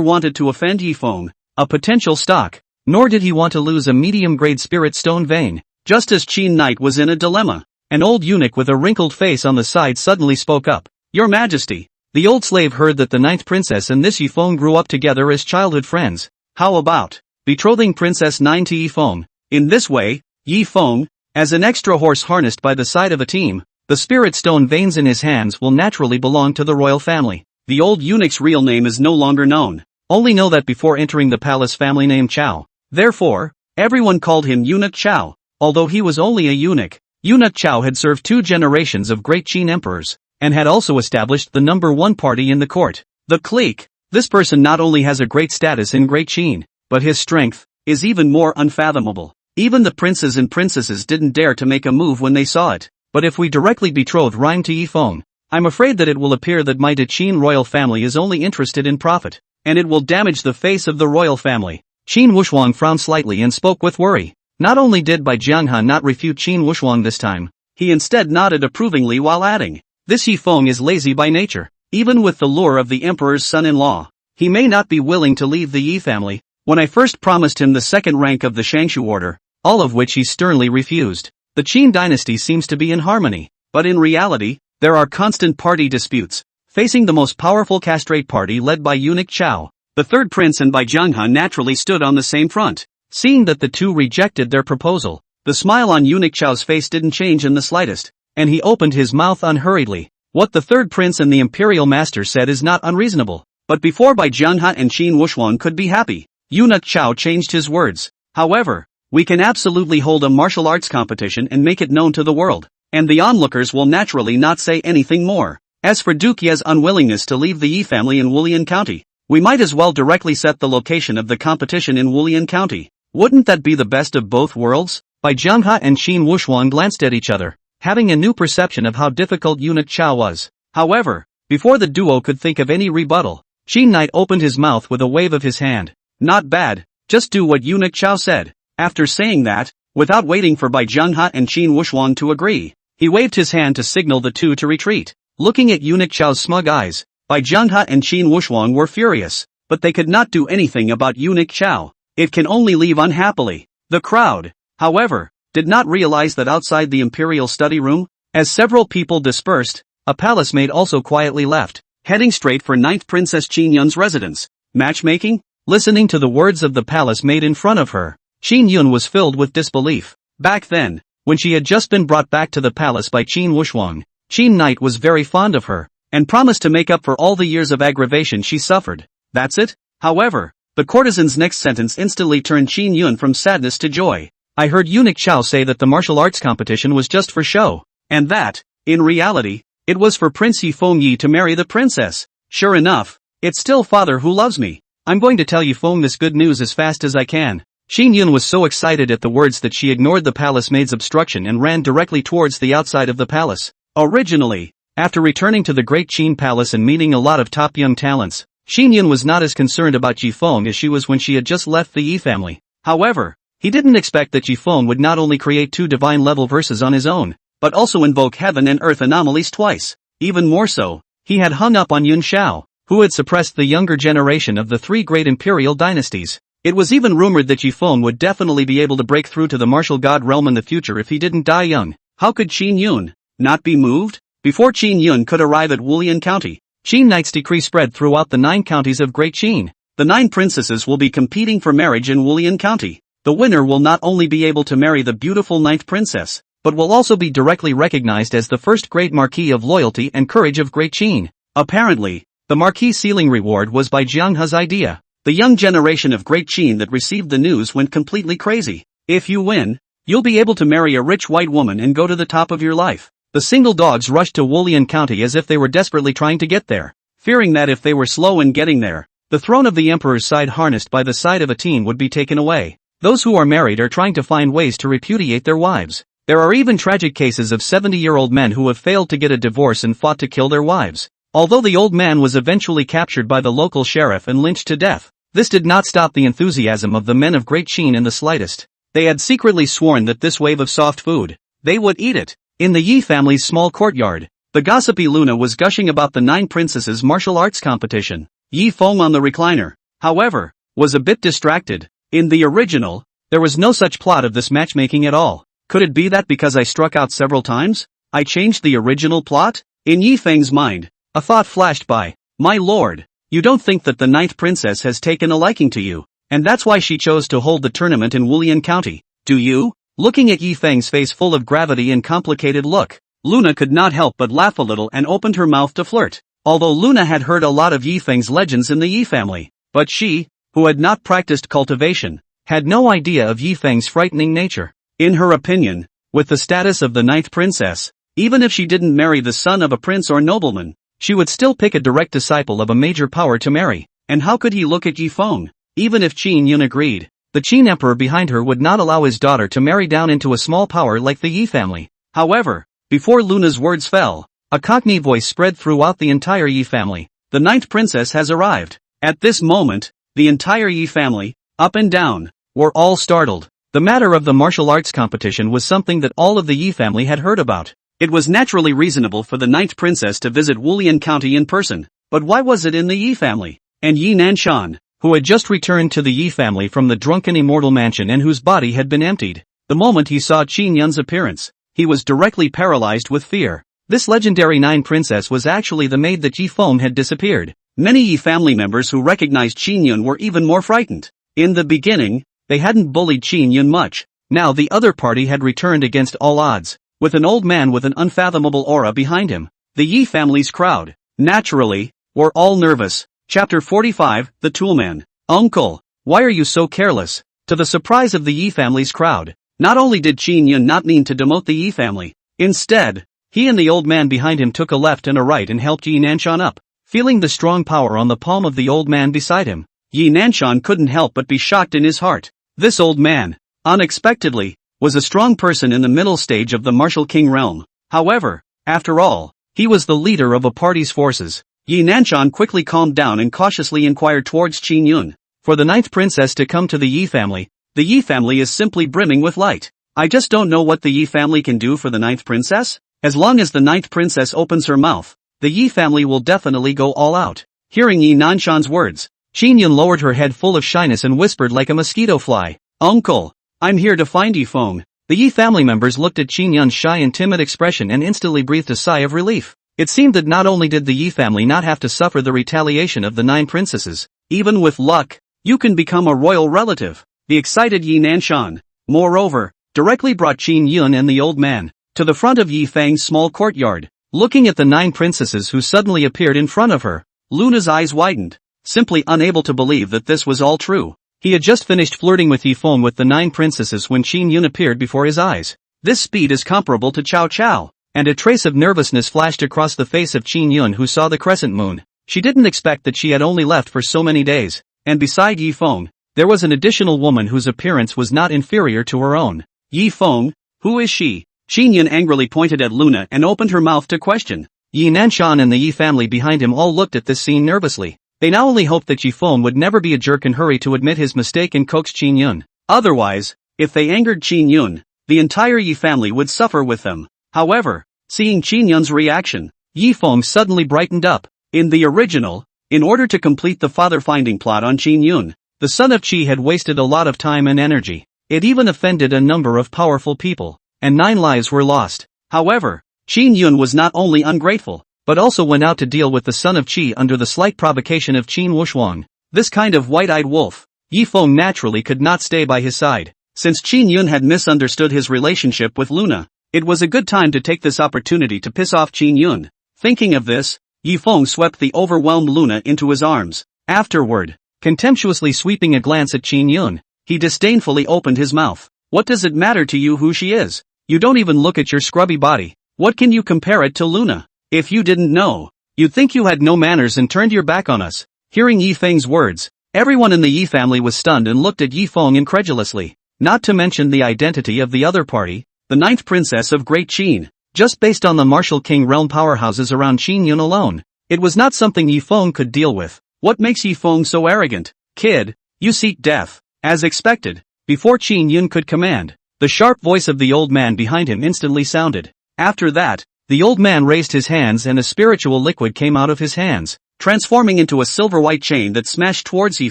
wanted to offend Yifeng, a potential stock, nor did he want to lose a medium-grade spirit stone vein. Just as Qin Knight was in a dilemma, an old eunuch with a wrinkled face on the side suddenly spoke up. Your Majesty, the old slave heard that the 9th princess and this Yifeng grew up together as childhood friends. How about betrothing Princess 9 to Yifeng? In this way, Yifeng, as an extra horse harnessed by the side of a team, the spirit stone veins in his hands will naturally belong to the royal family. The old eunuch's real name is no longer known. Only know that before entering the palace family named Chao. Therefore, everyone called him Eunuch Chao. Although he was only a eunuch, Eunuch Chao had served 2 generations of Great Qin emperors, and had also established the number 1 party in the court, the clique. This person not only has a great status in Great Qin, but his strength is even more unfathomable. Even the princes and princesses didn't dare to make a move when they saw it. But if we directly betroth Rhyme to Yifeng, I'm afraid that it will appear that my De Qin royal family is only interested in profit, and it will damage the face of the royal family. Qin Wushuang frowned slightly and spoke with worry. Not only did Bai Jianghe not refute Qin Wushuang this time, he instead nodded approvingly while adding, this Yifeng is lazy by nature. Even with the lure of the emperor's son-in-law, he may not be willing to leave the Yi family. When I first promised him the 2nd rank of the Shangshu order, all of which he sternly refused. The Qin dynasty seems to be in harmony, but in reality, there are constant party disputes, facing the most powerful castrate party led by Eunuch Chao. The 3rd prince and Bai Jianghe naturally stood on the same front. Seeing that the 2 rejected their proposal, the smile on Eunuch Chao's face didn't change in the slightest, and he opened his mouth unhurriedly. What the 3rd prince and the imperial master said is not unreasonable, but before Bai Jianghe and Qin Wushuang could be happy, Eunuch Chao changed his words. However, we can absolutely hold a martial arts competition and make it known to the world, and the onlookers will naturally not say anything more. As for Duke Ye's unwillingness to leave the Yi family in Wulian County, we might as well directly set the location of the competition in Wulian County. Wouldn't that be the best of both worlds? Bai Jianghe and Qin Wushuang glanced at each other, having a new perception of how difficult Eunuch Chao was. However, before the duo could think of any rebuttal, Qin Knight opened his mouth with a wave of his hand. Not bad, just do what Eunuch Chao said. After saying that, without waiting for Bai Jianghe and Qin Wushuang to agree, he waved his hand to signal the 2 to retreat. Looking at Eunuch Chao's smug eyes, Bai Jianghe and Qin Wushuang were furious, but they could not do anything about Eunuch Chao. It can only leave unhappily. The crowd, however, did not realize that outside the imperial study room, as several people dispersed, a palace maid also quietly left, heading straight for 9th Princess Qin Yun's residence. Matchmaking? Listening to the words of the palace maid in front of her, Qin Yun was filled with disbelief. Back then, when she had just been brought back to the palace by Qin Wushuang, Qin Knight was very fond of her, and promised to make up for all the years of aggravation she suffered. That's it? However, the courtesan's next sentence instantly turned Qin Yun from sadness to joy. I heard Eunuch Chao say that the martial arts competition was just for show, and that, in reality, it was for Prince Yifeng Yi to marry the princess. Sure enough, it's still father who loves me. I'm going to tell Yifeng this good news as fast as I can. Qin Yun was so excited at the words that she ignored the palace maid's obstruction and ran directly towards the outside of the palace. Originally, after returning to the Great Qin Palace and meeting a lot of top young talents, Qin Yun was not as concerned about Yifeng as she was when she had just left the Yi family. However, he didn't expect that Yifeng would not only create 2 divine-level verses on his own, but also invoke heaven and earth anomalies twice. Even more so, he had hung up on Yun Shao, who had suppressed the younger generation of the 3 great imperial dynasties. It was even rumored that Yifeng would definitely be able to break through to the martial god realm in the future if he didn't die young. How could Qin Yun not be moved? Before Qin Yun could arrive at Wulian County, Qin Knight's decree spread throughout the 9 counties of Great Qin. The 9 princesses will be competing for marriage in Wulian County. The winner will not only be able to marry the beautiful 9th princess, but will also be directly recognized as the first great marquis of loyalty and courage of Great Qin. Apparently, the marquis sealing reward was by Jiang He's idea. The young generation of Great Qin that received the news went completely crazy. If you win, you'll be able to marry a rich white woman and go to the top of your life. The single dogs rushed to Wulian County as if they were desperately trying to get there, fearing that if they were slow in getting there, the throne of the emperor's side harnessed by the side of a teen would be taken away. Those who are married are trying to find ways to repudiate their wives. There are even tragic cases of 70-year-old men who have failed to get a divorce and fought to kill their wives. Although the old man was eventually captured by the local sheriff and lynched to death, this did not stop the enthusiasm of the men of Great Qin in the slightest. They had secretly sworn that this wave of soft food, they would eat it. In the Yi family's small courtyard, the gossipy Luna was gushing about the 9 princesses' martial arts competition. Yi Feng on the recliner, however, was a bit distracted. In the original, there was no such plot of this matchmaking at all. Could it be that because I struck out several times, I changed the original plot? In Yi Feng's mind, a thought flashed by. My lord, you don't think that the 9th princess has taken a liking to you, and that's why she chose to hold the tournament in Wulian County, do you? Looking at Yi Feng's face full of gravity and complicated look, Luna could not help but laugh a little and opened her mouth to flirt. Although Luna had heard a lot of Yi Feng's legends in the Yi family, but she, who had not practiced cultivation, had no idea of Yi Feng's frightening nature. In her opinion, with the status of the 9th princess, even if she didn't marry the son of a prince or nobleman, she would still pick a direct disciple of a major power to marry. And how could he look at Yi Feng? Even if Qin Yun agreed, the Qin emperor behind her would not allow his daughter to marry down into a small power like the Yi family. However, before Luna's words fell, a cockney voice spread throughout the entire Yi family. The 9th princess has arrived. At this moment, the entire Yi family, up and down, were all startled. The matter of the martial arts competition was something that all of the Yi family had heard about. It was naturally reasonable for the 9th princess to visit Wulian County in person, but why was it in the Yi family? And Yi Nanshan, who had just returned to the Yi family from the drunken immortal mansion and whose body had been emptied, the moment he saw Qin Yun's appearance, he was directly paralyzed with fear. This legendary 9 princess was actually the maid that Yi Feng had disappeared. Many Yi family members who recognized Qin Yun were even more frightened. In the beginning, they hadn't bullied Qin Yun much. Now the other party had returned against all odds, with an old man with an unfathomable aura behind him. The Yi family's crowd, naturally, were all nervous. Chapter 45, The Toolman. Uncle, why are you so careless? To the surprise of the Yi family's crowd, not only did Qin Yun not mean to demote the Yi family, instead, he and the old man behind him took a left and a right and helped Yi Nanshan up. Feeling the strong power on the palm of the old man beside him, Yi Nanshan couldn't help but be shocked in his heart. This old man, unexpectedly, was a strong person in the middle stage of the martial king realm. However, after all, he was the leader of a party's forces. Yi Nanshan quickly calmed down and cautiously inquired towards Qin Yun. For the 9th princess to come to the Yi family is simply brimming with light. I just don't know what the Yi family can do for the 9th princess. As long as the 9th princess opens her mouth, the Yi family will definitely go all out. Hearing Yi Nanshan's words, Qin Yun lowered her head full of shyness and whispered like a mosquito fly, Uncle, I'm here to find Yi Feng. The Yi family members looked at Qin Yun's shy and timid expression and instantly breathed a sigh of relief. It seemed that not only did the Yi family not have to suffer the retaliation of the 9 princesses, even with luck, you can become a royal relative. The excited Yi Nanshan, moreover, directly brought Qin Yun and the old man to the front of Yi Feng's small courtyard. Looking at the 9 princesses who suddenly appeared in front of her, Luna's eyes widened, simply unable to believe that this was all true. He had just finished flirting with Yi Feng with the 9 princesses when Qin Yun appeared before his eyes. This speed is comparable to Cao Cao. And a trace of nervousness flashed across the face of Qin Yun, who saw the crescent moon. She didn't expect that she had only left for so many days. And beside Yi Feng, there was an additional woman whose appearance was not inferior to her own. Yi Feng, who is she? Qin Yun angrily pointed at Luna and opened her mouth to question. Yi Nanshan and the Yi family behind him all looked at this scene nervously. They now only hoped that Yi Feng would never be a jerk and hurry to admit his mistake and coax Qin Yun. Otherwise, if they angered Qin Yun, the entire Yi family would suffer with them. However, seeing Qin Yun's reaction, Yi Feng suddenly brightened up. In the original, in order to complete the father-finding plot on Qin Yun, the son of Qi had wasted a lot of time and energy. It even offended a number of powerful people, and 9 lives were lost. However, Qin Yun was not only ungrateful, but also went out to deal with the son of Qi under the slight provocation of Qin Wushuang. This kind of white-eyed wolf, Yi Feng naturally could not stay by his side. Since Qin Yun had misunderstood his relationship with Luna, It was a good time to take this opportunity to piss off Qin Yun. Thinking of this, Yi Feng swept the overwhelmed Luna into his arms. Afterward, contemptuously sweeping a glance at Qin Yun, he disdainfully opened his mouth. What does it matter to you who she is? You don't even look at your scrubby body. What can you compare it to Luna? If you didn't know, you'd think you had no manners and turned your back on us. Hearing Yi Feng's words, everyone in the Yi family was stunned and looked at Yi Feng incredulously. Not to mention the identity of the other party, the 9th princess of Great Qin. Just based on the martial king realm powerhouses around Qin Yun alone, it was not something Yi Feng could deal with. What makes Yi Feng so arrogant? Kid, you seek death. As expected, before Qin Yun could command, the sharp voice of the old man behind him instantly sounded. After that, the old man raised his hands and a spiritual liquid came out of his hands, transforming into a silver-white chain that smashed towards Yi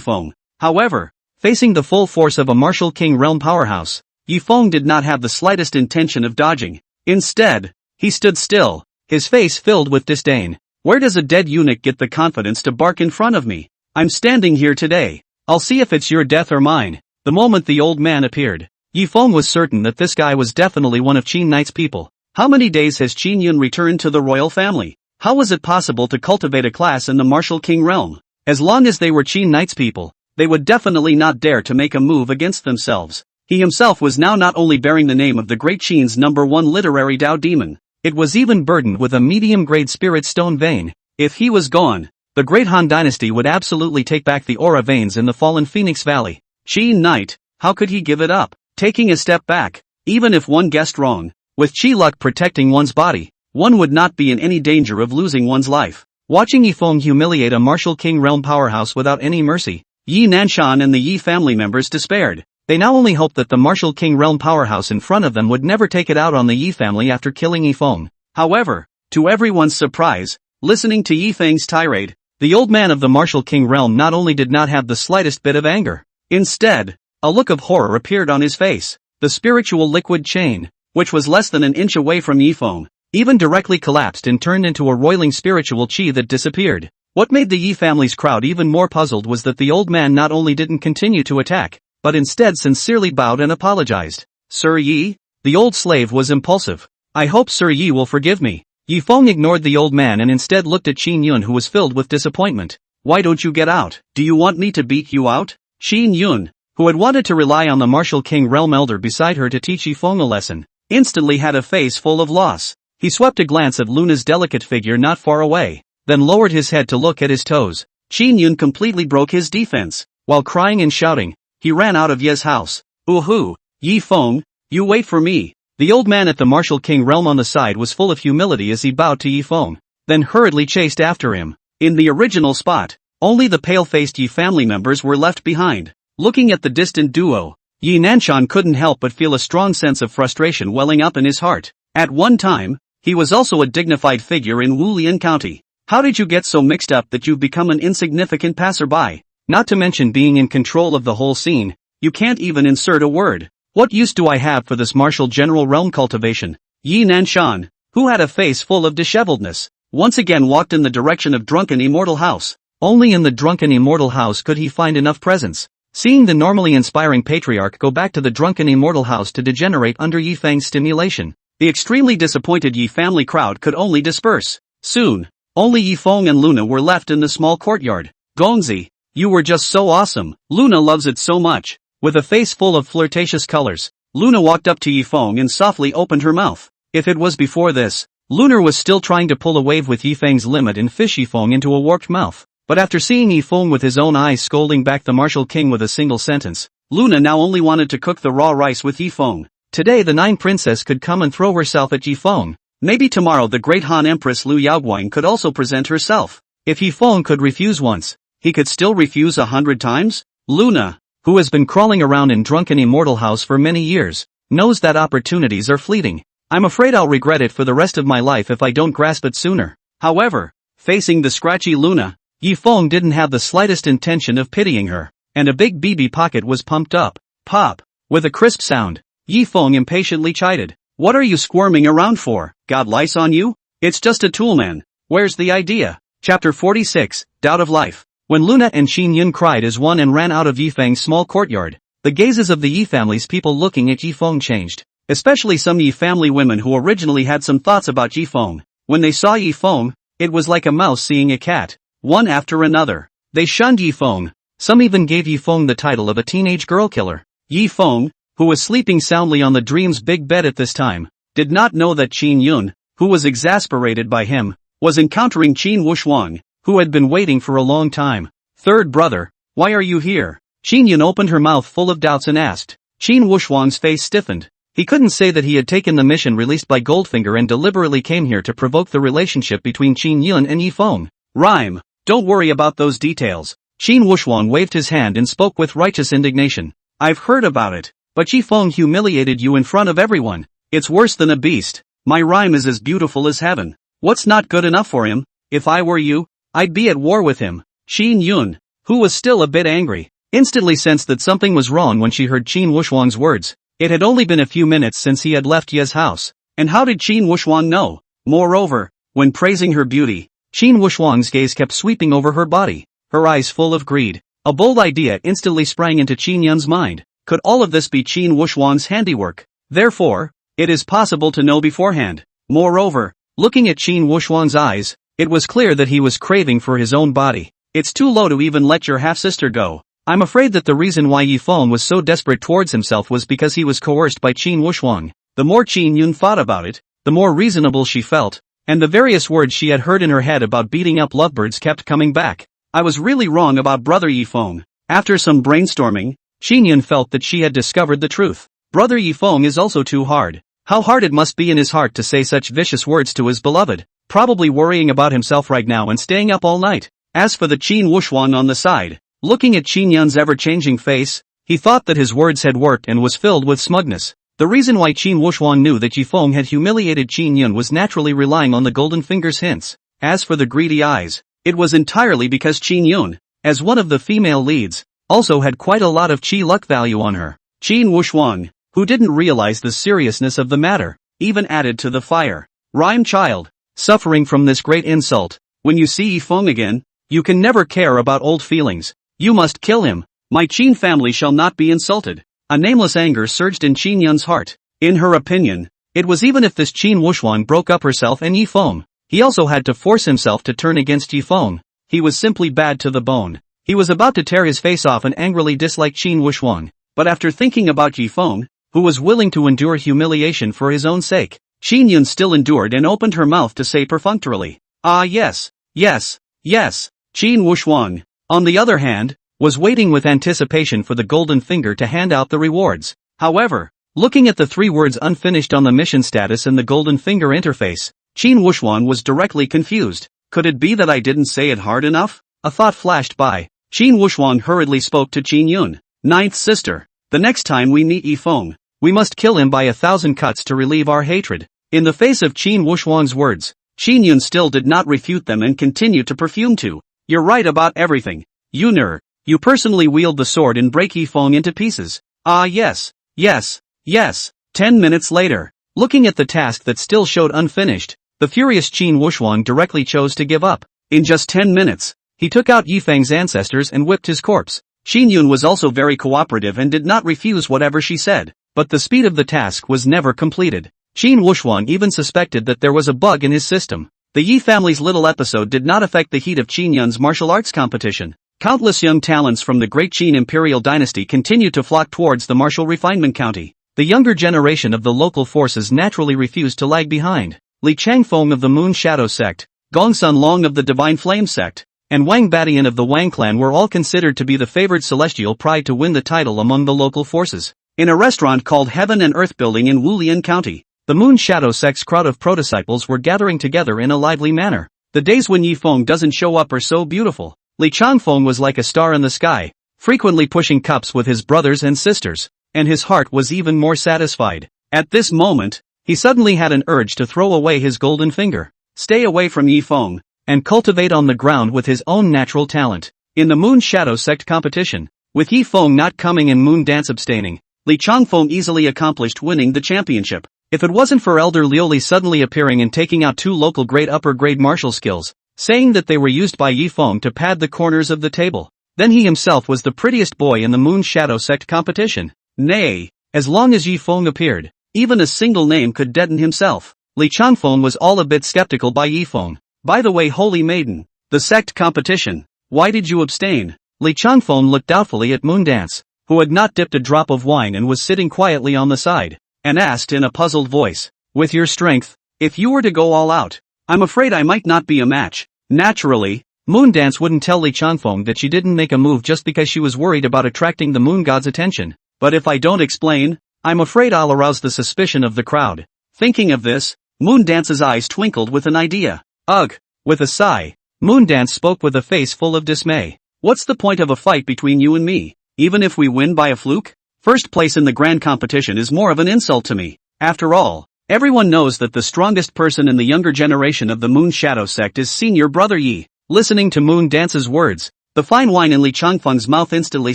Feng. However, facing the full force of a martial king realm powerhouse, Yi Feng did not have the slightest intention of dodging. Instead, he stood still, his face filled with disdain. Where does a dead eunuch get the confidence to bark in front of me? I'm standing here today. I'll see if it's your death or mine. The moment the old man appeared, Yi Feng was certain that this guy was definitely one of Qin Knight's people. How many days has Qin Yun returned to the royal family? How was it possible to cultivate a class in the martial king realm? As long as they were Qin Knight's people, they would definitely not dare to make a move against themselves. He himself was now not only bearing the name of the Great Qin's #1 literary Dao demon, it was even burdened with a medium-grade spirit stone vein. If he was gone, the Great Han dynasty would absolutely take back the aura veins in the fallen Phoenix Valley. Qin Knight, how could he give it up? Taking a step back, even if one guessed wrong, with Qi luck protecting one's body, one would not be in any danger of losing one's life. Watching Yi Feng humiliate a martial king realm powerhouse without any mercy, Yi Nanshan and the Yi family members despaired. They now only hoped that the martial king realm powerhouse in front of them would never take it out on the Yi family after killing Yi Feng. However, to everyone's surprise, listening to Yi Feng's tirade, the old man of the martial king realm not only did not have the slightest bit of anger. Instead, a look of horror appeared on his face. The spiritual liquid chain, which was less than an inch away from Yi Feng, even directly collapsed and turned into a roiling spiritual qi that disappeared. What made the Yi family's crowd even more puzzled was that the old man not only didn't continue to attack, but instead sincerely bowed and apologized. Sir Yi? The old slave was impulsive. I hope Sir Yi will forgive me. Yi Feng ignored the old man and instead looked at Qin Yun, who was filled with disappointment. Why don't you get out? Do you want me to beat you out? Qin Yun, who had wanted to rely on the martial king realm elder beside her to teach Yi Feng a lesson, instantly had a face full of loss. He swept a glance at Luna's delicate figure not far away, then lowered his head to look at his toes. Qin Yun completely broke his defense. While crying and shouting, he ran out of Ye's house. Ooh, Yi Feng, you wait for me. The old man at the martial king realm on the side was full of humility as he bowed to Yi Feng, then hurriedly chased after him. In the original spot, only the pale-faced Yi family members were left behind. Looking at the distant duo, Yi Nanshan couldn't help but feel a strong sense of frustration welling up in his heart. At one time, he was also a dignified figure in Wulian County. How did you get so mixed up that you've become an insignificant passerby? Not to mention being in control of the whole scene, you can't even insert a word. What use do I have for this martial general realm cultivation? Yi Nanshan, who had a face full of disheveledness, once again walked in the direction of Drunken Immortal House. Only in the Drunken Immortal House could he find enough presence. Seeing the normally inspiring patriarch go back to the Drunken Immortal House to degenerate under Yi Feng's stimulation, the extremely disappointed Yi family crowd could only disperse. Soon, only Yi Feng and Luna were left in the small courtyard. Gongzi, you were just so awesome. Luna loves it so much. With a face full of flirtatious colors, Luna walked up to Yi Feng and softly opened her mouth. If it was before this, Luna was still trying to pull a wave with Yi Feng's limit and fish Yi Feng into a warped mouth. But after seeing Yi Feng with his own eyes scolding back the martial king with a single sentence, Luna now only wanted to cook the raw rice with Yi Feng. Today the 9th princess could come and throw herself at Yi Feng. Maybe tomorrow the great Han Empress Liu Yaoguang could also present herself. If Yi Feng could refuse once, he could still refuse 100 times? Luna, who has been crawling around in Drunken Immortal House for many years, knows that opportunities are fleeting. I'm afraid I'll regret it for the rest of my life if I don't grasp it sooner. However, facing the scratchy Luna, Yi Feng didn't have the slightest intention of pitying her, and a big BB pocket was pumped up. Pop! With a crisp sound, Yi Feng impatiently chided. What are you squirming around for? Got lice on you? It's just a tool, man. Where's the idea? Chapter 46, Doubt of Life. When Luna and Qin Yun cried as one and ran out of Yi Feng's small courtyard, the gazes of the Yi family's people looking at Yi Feng changed. especially some Yi family women who originally had some thoughts about Yi Feng. When they saw Yi Feng, it was like a mouse seeing a cat. One after another, they shunned Yi Feng. Some even gave Yi Feng the title of a teenage girl killer. Yi Feng, who was sleeping soundly on the dream's big bed at this time, did not know that Qin Yun, who was exasperated by him, was encountering Qin Wushuang, who had been waiting for a long time. Third brother, why are you here? Qin Yun opened her mouth full of doubts and asked. Qin Wushuang's face stiffened. He couldn't say that he had taken the mission released by Goldfinger and deliberately came here to provoke the relationship between Qin Yun and Yi Feng. Rhyme. Don't worry about those details. Qin Wushuang waved his hand and spoke with righteous indignation. I've heard about it, but Yi Feng humiliated you in front of everyone. It's worse than a beast. My rhyme is as beautiful as heaven. What's not good enough for him? If I were you, I'd be at war with him. Qin Yun, who was still a bit angry, instantly sensed that something was wrong when she heard Qin Wushuang's words. It had only been a few minutes since he had left Ye's house. And how did Qin Wushuang know? Moreover, when praising her beauty, Qin Wushuang's gaze kept sweeping over her body, her eyes full of greed. A bold idea instantly sprang into Qin Yun's mind. Could all of this be Qin Wushuang's handiwork? Therefore, it is possible to know beforehand. Moreover, looking at Qin Wushuang's eyes, it was clear that he was craving for his own body. It's too low to even let your half-sister go. I'm afraid that the reason why Yi Feng was so desperate towards himself was because he was coerced by Qin Wushuang. The more Qin Yun thought about it, the more reasonable she felt, and the various words she had heard in her head about beating up lovebirds kept coming back. I was really wrong about brother Yi Feng. After some brainstorming, Qin Yun felt that she had discovered the truth. Brother Yi Feng is also too hard. How hard it must be in his heart to say such vicious words to his beloved, probably worrying about himself right now and staying up all night. As for the Qin Wushuang on the side, looking at Qin Yun's ever-changing face, he thought that his words had worked and was filled with smugness. The reason why Qin Wushuang knew that Yi Feng had humiliated Qin Yun was naturally relying on the golden finger's hints. As for the greedy eyes, it was entirely because Qin Yun, as one of the female leads, also had quite a lot of chi luck value on her. Qin Wushuang, who didn't realize the seriousness of the matter, even added to the fire. Rhyme child, suffering from this great insult. When you see Yi Feng again, you can never care about old feelings. You must kill him. My Qin family shall not be insulted. A nameless anger surged in Qin Yun's heart. In her opinion, it was even if this Qin Wushuang broke up herself and Yi Feng, he also had to force himself to turn against Yi Feng. He was simply bad to the bone. He was about to tear his face off and angrily dislike Qin Wushuang. But after thinking about Yi Feng, who was willing to endure humiliation for his own sake, Qin Yun still endured and opened her mouth to say perfunctorily, "Ah yes, yes, yes." Qin Wushuang, on the other hand, was waiting with anticipation for the golden finger to hand out the rewards. However, looking at the 3 words unfinished on the mission status and the golden finger interface, Qin Wushuang was directly confused. Could it be that I didn't say it hard enough? A thought flashed by. Qin Wushuang hurriedly spoke to Qin Yun. "Ninth sister, the next time we meet Yi Feng, we must kill him by 1,000 cuts to relieve our hatred." In the face of Qin Wushuang's words, Qin Yun still did not refute them and continued to perfume too. "You're right about everything. Yuner, you personally wield the sword and break Yi Feng into pieces." "Ah yes, yes, yes." 10 minutes later, looking at the task that still showed unfinished, the furious Qin Wushuang directly chose to give up. In just 10 minutes, he took out Yi Feng's ancestors and whipped his corpse. Qin Yun was also very cooperative and did not refuse whatever she said, but the speed of the task was never completed. Qin Wushuang even suspected that there was a bug in his system. The Yi family's little episode did not affect the heat of Qin Yun's martial arts competition. Countless young talents from the great Qin imperial dynasty continued to flock towards the martial refinement county. The younger generation of the local forces naturally refused to lag behind. Li Changfeng of the Moon Shadow sect, Gong Sun Long of the Divine Flame sect, and Wang Badian of the Wang clan were all considered to be the favored celestial pride to win the title among the local forces. In a restaurant called Heaven and Earth Building in Wulian County, the Moon Shadow sect's crowd of pro-disciples were gathering together in a lively manner. The days when Yi Feng doesn't show up are so beautiful. Li Changfeng was like a star in the sky, frequently pushing cups with his brothers and sisters, and his heart was even more satisfied. At this moment, he suddenly had an urge to throw away his golden finger, stay away from Yi Feng, and cultivate on the ground with his own natural talent. In the Moon Shadow sect competition, with Yi Feng not coming and Moon Dance abstaining, Li Changfeng easily accomplished winning the championship. If it wasn't for Elder Lioli suddenly appearing and taking out 2 local grade upper grade martial skills, saying that they were used by Yi Feng to pad the corners of the table, then he himself was the prettiest boy in the Moon Shadow sect competition. Nay, as long as Yi Feng appeared, Even a single name could deaden himself. Li Changfeng was all a bit skeptical by Yifeng. By the way, holy maiden, the sect competition. Why did you abstain? Li Changfeng looked doubtfully at Moondance, who had not dipped a drop of wine and was sitting quietly on the side, and asked in a puzzled voice, with your strength, if you were to go all out, I'm afraid I might not be a match. Naturally, Moondance wouldn't tell Li Changfeng that she didn't make a move just because she was worried about attracting the moon god's attention. But if I don't explain, I'm afraid I'll arouse the suspicion of the crowd. Thinking of this, Moondance's eyes twinkled with an idea. Ugh! With a sigh, Moondance spoke with a face full of dismay. What's the point of a fight between you and me, even if we win by a fluke? First place in the grand competition is more of an insult to me. After all, everyone knows that the strongest person in the younger generation of the Moon Shadow sect is senior brother Yi. Listening to Moondance's words, the fine wine in Li Changfeng's mouth instantly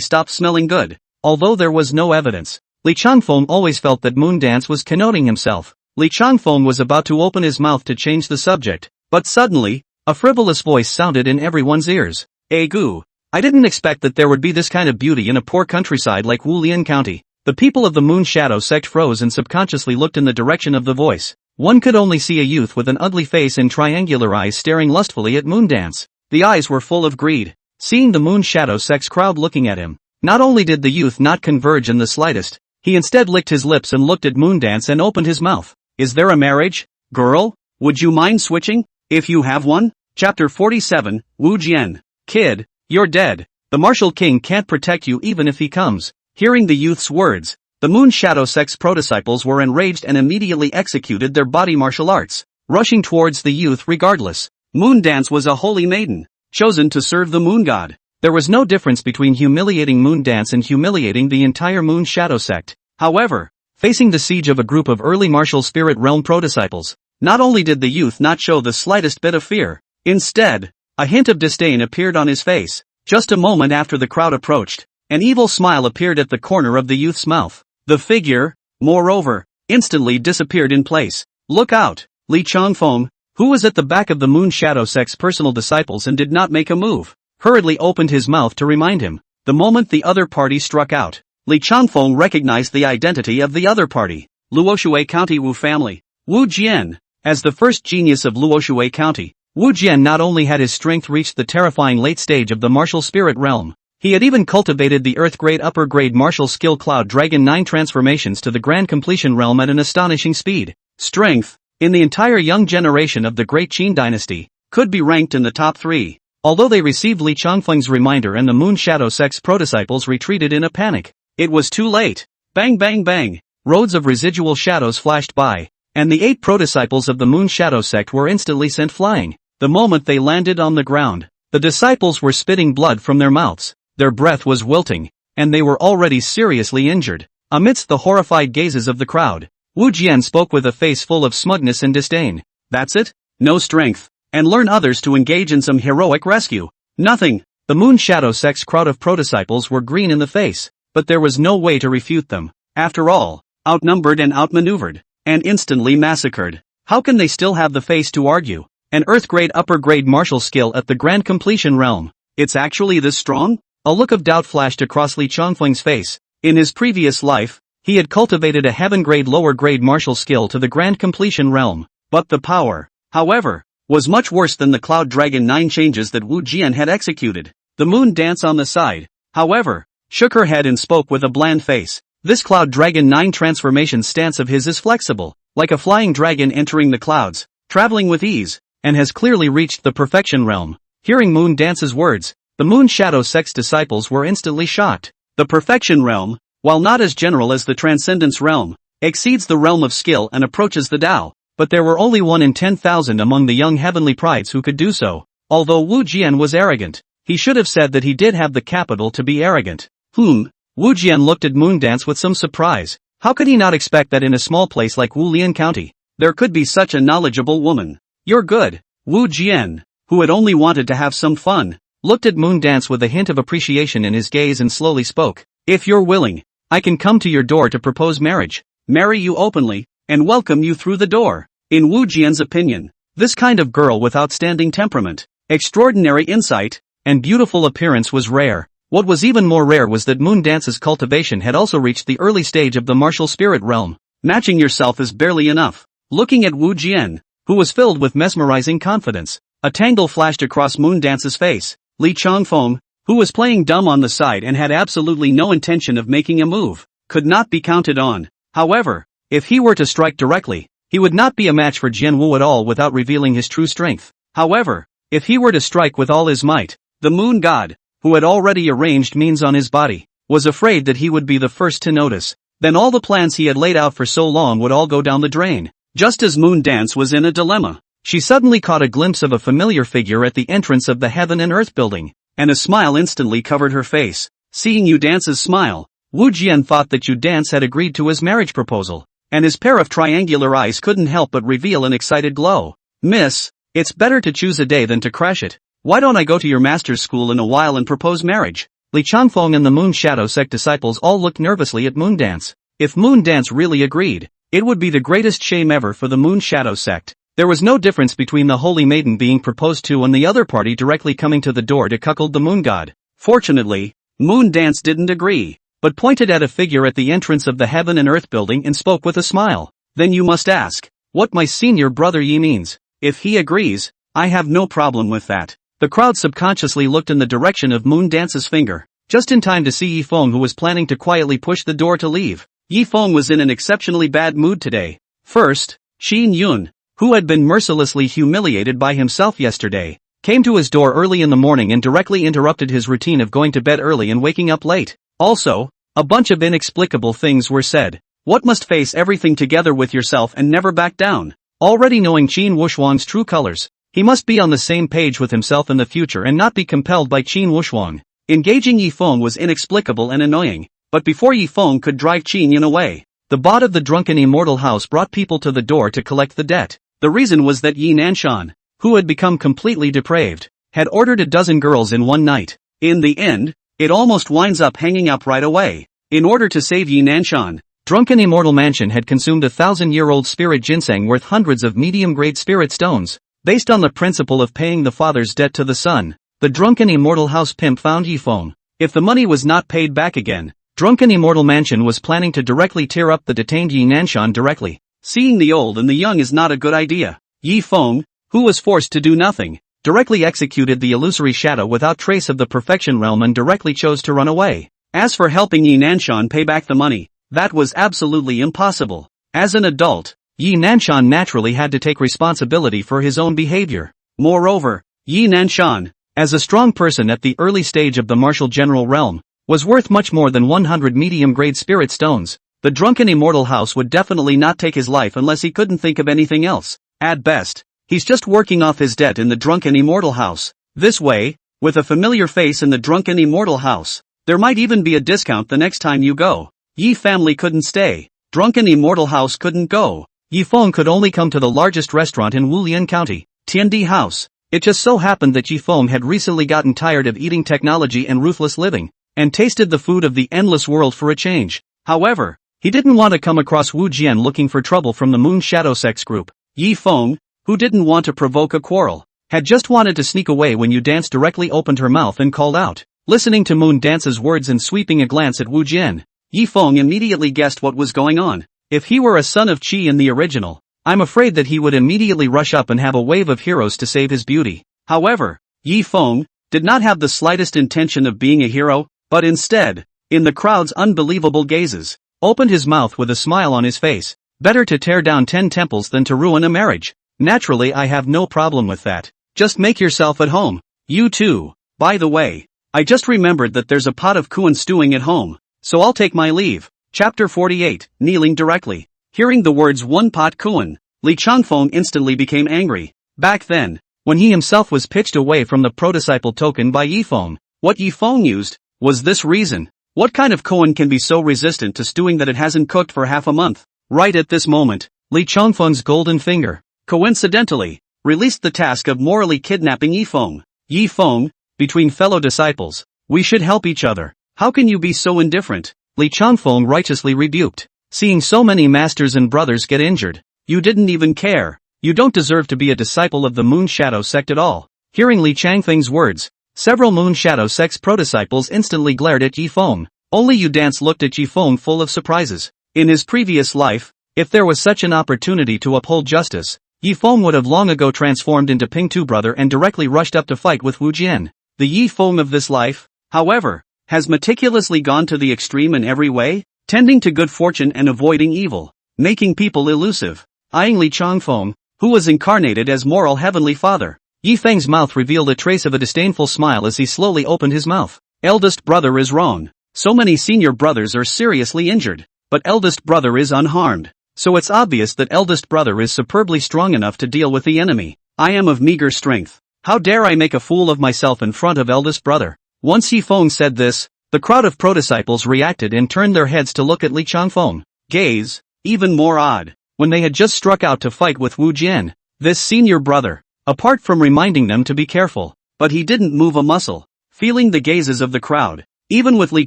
stopped smelling good. Although there was no evidence, Li Changfeng always felt that Moondance was connoting himself. Li Changfeng was about to open his mouth to change the subject, but suddenly, a frivolous voice sounded in everyone's ears. Gu, I didn't expect that there would be this kind of beauty in a poor countryside like Wulian County. The people of the Moon Shadow sect froze and subconsciously looked in the direction of the voice. One could only see a youth with an ugly face and triangular eyes staring lustfully at Moondance. The eyes were full of greed. Seeing the Moon Shadow sect's crowd looking at him, not only did the youth not converge in the slightest, he instead licked his lips and looked at Moondance and opened his mouth. Is there a marriage, girl? Would you mind switching, if you have one? Chapter 47, Wu Jian. Kid, you're dead. The martial king can't protect you even if he comes. Hearing the youth's words, the Moon Shadow sect's prodisciples were enraged and immediately executed their body martial arts, rushing towards the youth regardless. Moondance was a holy maiden, chosen to serve the moon god. There was no difference between humiliating Moondance and humiliating the entire Moon Shadow sect. However, facing the siege of a group of early martial spirit realm prodisciples, not only did the youth not show the slightest bit of fear, instead, a hint of disdain appeared on his face. Just a moment after the crowd approached, an evil smile appeared at the corner of the youth's mouth. The figure, moreover, instantly disappeared in place. Look out! Li Changfeng, who was at the back of the Moon Shadow sect's personal disciples and did not make a move, hurriedly opened his mouth to remind him. The moment the other party struck out, Li Changfeng recognized the identity of the other party, Luoshui County Wu family. Wu Jian. As the first genius of Luoshui County, Wu Jian not only had his strength reached the terrifying late stage of the martial spirit realm, he had even cultivated the earth grade upper grade martial skill Cloud Dragon 9 transformations to the grand completion realm at an astonishing speed. Strength, in the entire young generation of the Great Qin dynasty, could be ranked in the top 3. Although they received Li Changfeng's reminder and the Moon Shadow sect's prodisciples retreated in a panic, it was too late. Bang bang bang, roads of residual shadows flashed by, and the 8 prodisciples of the Moon Shadow sect were instantly sent flying. The moment they landed on the ground, the disciples were spitting blood from their mouths. Their breath was wilting, and they were already seriously injured. Amidst the horrified gazes of the crowd, Wu Jian spoke with a face full of smugness and disdain. That's it? No strength, and learn others to engage in some heroic rescue. Nothing. The Moon Shadow sect's crowd of prodisciples were green in the face, but there was no way to refute them. After all, outnumbered and outmaneuvered, and instantly massacred, how can they still have the face to argue? An earth-grade upper-grade martial skill at the grand completion realm. It's actually this strong? A look of doubt flashed across Li Changfeng's face. In his previous life, he had cultivated a heaven-grade lower-grade martial skill to the grand completion realm. But the power, however, was much worse than the Cloud Dragon 9 changes that Wu Jian had executed. The Moondance on the side, however, shook her head and spoke with a bland face. This Cloud Dragon 9 transformation stance of his is flexible, like a flying dragon entering the clouds, traveling with ease, and has clearly reached the perfection realm. Hearing Moondance's words, the Moon Shadow sect's disciples were instantly shocked. The perfection realm, while not as general as the transcendence realm, exceeds the realm of skill and approaches the Tao, but there were only 1 in 10,000 among the young heavenly prides who could do so. Although Wu Jian was arrogant, he should have said that he did have the capital to be arrogant. Wu Jian looked at Moondance with some surprise. How could he not expect that in a small place like Wulian County, there could be such a knowledgeable woman? You're good. Wu Jian, who had only wanted to have some fun, looked at Moondance with a hint of appreciation in his gaze and slowly spoke. If you're willing, I can come to your door to propose marriage, marry you openly, and welcome you through the door. In Wu Jian's opinion, this kind of girl with outstanding temperament, extraordinary insight, and beautiful appearance was rare. What was even more rare was that Moondance's cultivation had also reached the early stage of the martial spirit realm. Matching yourself is barely enough. Looking at Wu Jian, who was filled with mesmerizing confidence, a tangle flashed across Moondance's face. Li Changfeng, who was playing dumb on the side and had absolutely no intention of making a move, could not be counted on. However, if he were to strike directly, he would not be a match for Jian Wu at all without revealing his true strength. However, if he were to strike with all his might, the moon god, who had already arranged means on his body, was afraid that he would be the first to notice. Then all the plans he had laid out for so long would all go down the drain. Just as Moondance was in a dilemma, she suddenly caught a glimpse of a familiar figure at the entrance of the Heaven and Earth building, and a smile instantly covered her face. Seeing Yu Dance's smile, Wu Jian thought that Yu Dance had agreed to his marriage proposal, and his pair of triangular eyes couldn't help but reveal an excited glow. Miss, it's better to choose a day than to crash it. Why don't I go to your master's school in a while and propose marriage? Li Changfeng and the Moon Shadow sect disciples all looked nervously at Moondance. If Moondance really agreed, it would be the greatest shame ever for the Moon Shadow sect. There was no difference between the holy maiden being proposed to and the other party directly coming to the door to cuckold the moon god. Fortunately, Moondance didn't agree, but pointed at a figure at the entrance of the Heaven and Earth building and spoke with a smile. Then you must ask, what my senior brother Yi means. If he agrees, I have no problem with that. The crowd subconsciously looked in the direction of Moondance's finger, just in time to see Yi Feng, who was planning to quietly push the door to leave. Yi Feng was in an exceptionally bad mood today. First, Xin Yun, who had been mercilessly humiliated by himself yesterday, came to his door early in the morning and directly interrupted his routine of going to bed early and waking up late. Also, a bunch of inexplicable things were said. What must face everything together with yourself and never back down? Already knowing Qin Wushuang's true colors, he must be on the same page with himself in the future and not be compelled by Qin Wushuang. Engaging Yi Feng was inexplicable and annoying, but before Yi Feng could drive Qin Yun away, the bot of the drunken immortal house brought people to the door to collect the debt. The reason was that Yi Nanshan, who had become completely depraved, had ordered a dozen girls in one night. In the end, it almost winds up hanging up right away. In order to save Yi Nanshan, Drunken Immortal Mansion had consumed 1,000-year-old spirit ginseng worth hundreds of medium-grade spirit stones. Based on the principle of paying the father's debt to the son, the Drunken Immortal House pimp found Yi Feng. If the money was not paid back again, Drunken Immortal Mansion was planning to directly tear up the detained Yi Nanshan directly. Seeing the old and the young is not a good idea. Yi Feng, who was forced to do nothing, directly executed the illusory shadow without trace of the perfection realm and directly chose to run away. As for helping Yi Nanshan pay back the money, that was absolutely impossible. As an adult, Yi Nanshan naturally had to take responsibility for his own behavior. Moreover, Yi Nanshan, as a strong person at the early stage of the martial general realm, was worth much more than 100 medium-grade spirit stones. The Drunken Immortal House would definitely not take his life unless he couldn't think of anything else. At best, he's just working off his debt in the Drunken Immortal House. This way, with a familiar face in the Drunken Immortal House, there might even be a discount the next time you go. Yi family couldn't stay. Drunken Immortal House couldn't go. Yi Feng could only come to the largest restaurant in Wulian County, Tiandi House. It just so happened that Yi Feng had recently gotten tired of eating technology and ruthless living, and tasted the food of the endless world for a change. However, he didn't want to come across Wu Jian looking for trouble from the Moon Shadow Sex group. Yi Feng, who didn't want to provoke a quarrel, had just wanted to sneak away when Yu Dance directly opened her mouth and called out. Listening to Moon Dance's words and sweeping a glance at Wu Jian, Yi Feng immediately guessed what was going on. If he were a son of Qi in the original, I'm afraid that he would immediately rush up and have a wave of heroes to save his beauty. However, Yi Feng did not have the slightest intention of being a hero, but instead, in the crowd's unbelievable gazes, opened his mouth with a smile on his face. Better to tear down 10 temples than to ruin a marriage. Naturally, I have no problem with that. Just make yourself at home. You too. By the way, I just remembered that there's a pot of kuan stewing at home, so I'll take my leave. Chapter 48, Kneeling Directly. Hearing the words one pot kuan, Li Changfeng instantly became angry. Back then, when he himself was pitched away from the pro-disciple token by Yi Feng, what Yi Feng used was this reason. What kind of koan can be so resistant to stewing that it hasn't cooked for half a month? Right at this moment, Li Changfeng's golden finger, coincidentally, released the task of morally kidnapping Yi Feng. Yi Feng, between fellow disciples, we should help each other. How can you be so indifferent? Li Changfeng righteously rebuked. Seeing so many masters and brothers get injured, you didn't even care. You don't deserve to be a disciple of the Moon Shadow sect at all. Hearing Li Changfeng's words, several Moon Shadow sect's pro-disciples instantly glared at Yi Feng. Only Yu Dance looked at Yi Feng full of surprises. In his previous life, If there was such an opportunity to uphold justice, Yi Feng would have long ago transformed into Ping Tu brother and directly rushed up to fight with Wu Jian. The Yi Feng of this life, however, has meticulously gone to the extreme in every way, tending to good fortune and avoiding evil, making people elusive. Eyeing Li Changfeng, who was incarnated as moral heavenly father, Yi Feng's mouth revealed a trace of a disdainful smile as he slowly opened his mouth. Eldest brother is wrong. So many senior brothers are seriously injured, but eldest brother is unharmed. So it's obvious that eldest brother is superbly strong enough to deal with the enemy. I am of meager strength. How dare I make a fool of myself in front of eldest brother? Once Yi Feng said this, the crowd of pro-disciples reacted and turned their heads to look at Li Changfeng. Gaze, even more odd, when they had just struck out to fight with Wu Jian, this senior brother, apart from reminding them to be careful, but he didn't move a muscle. Feeling the gazes of the crowd, even with Li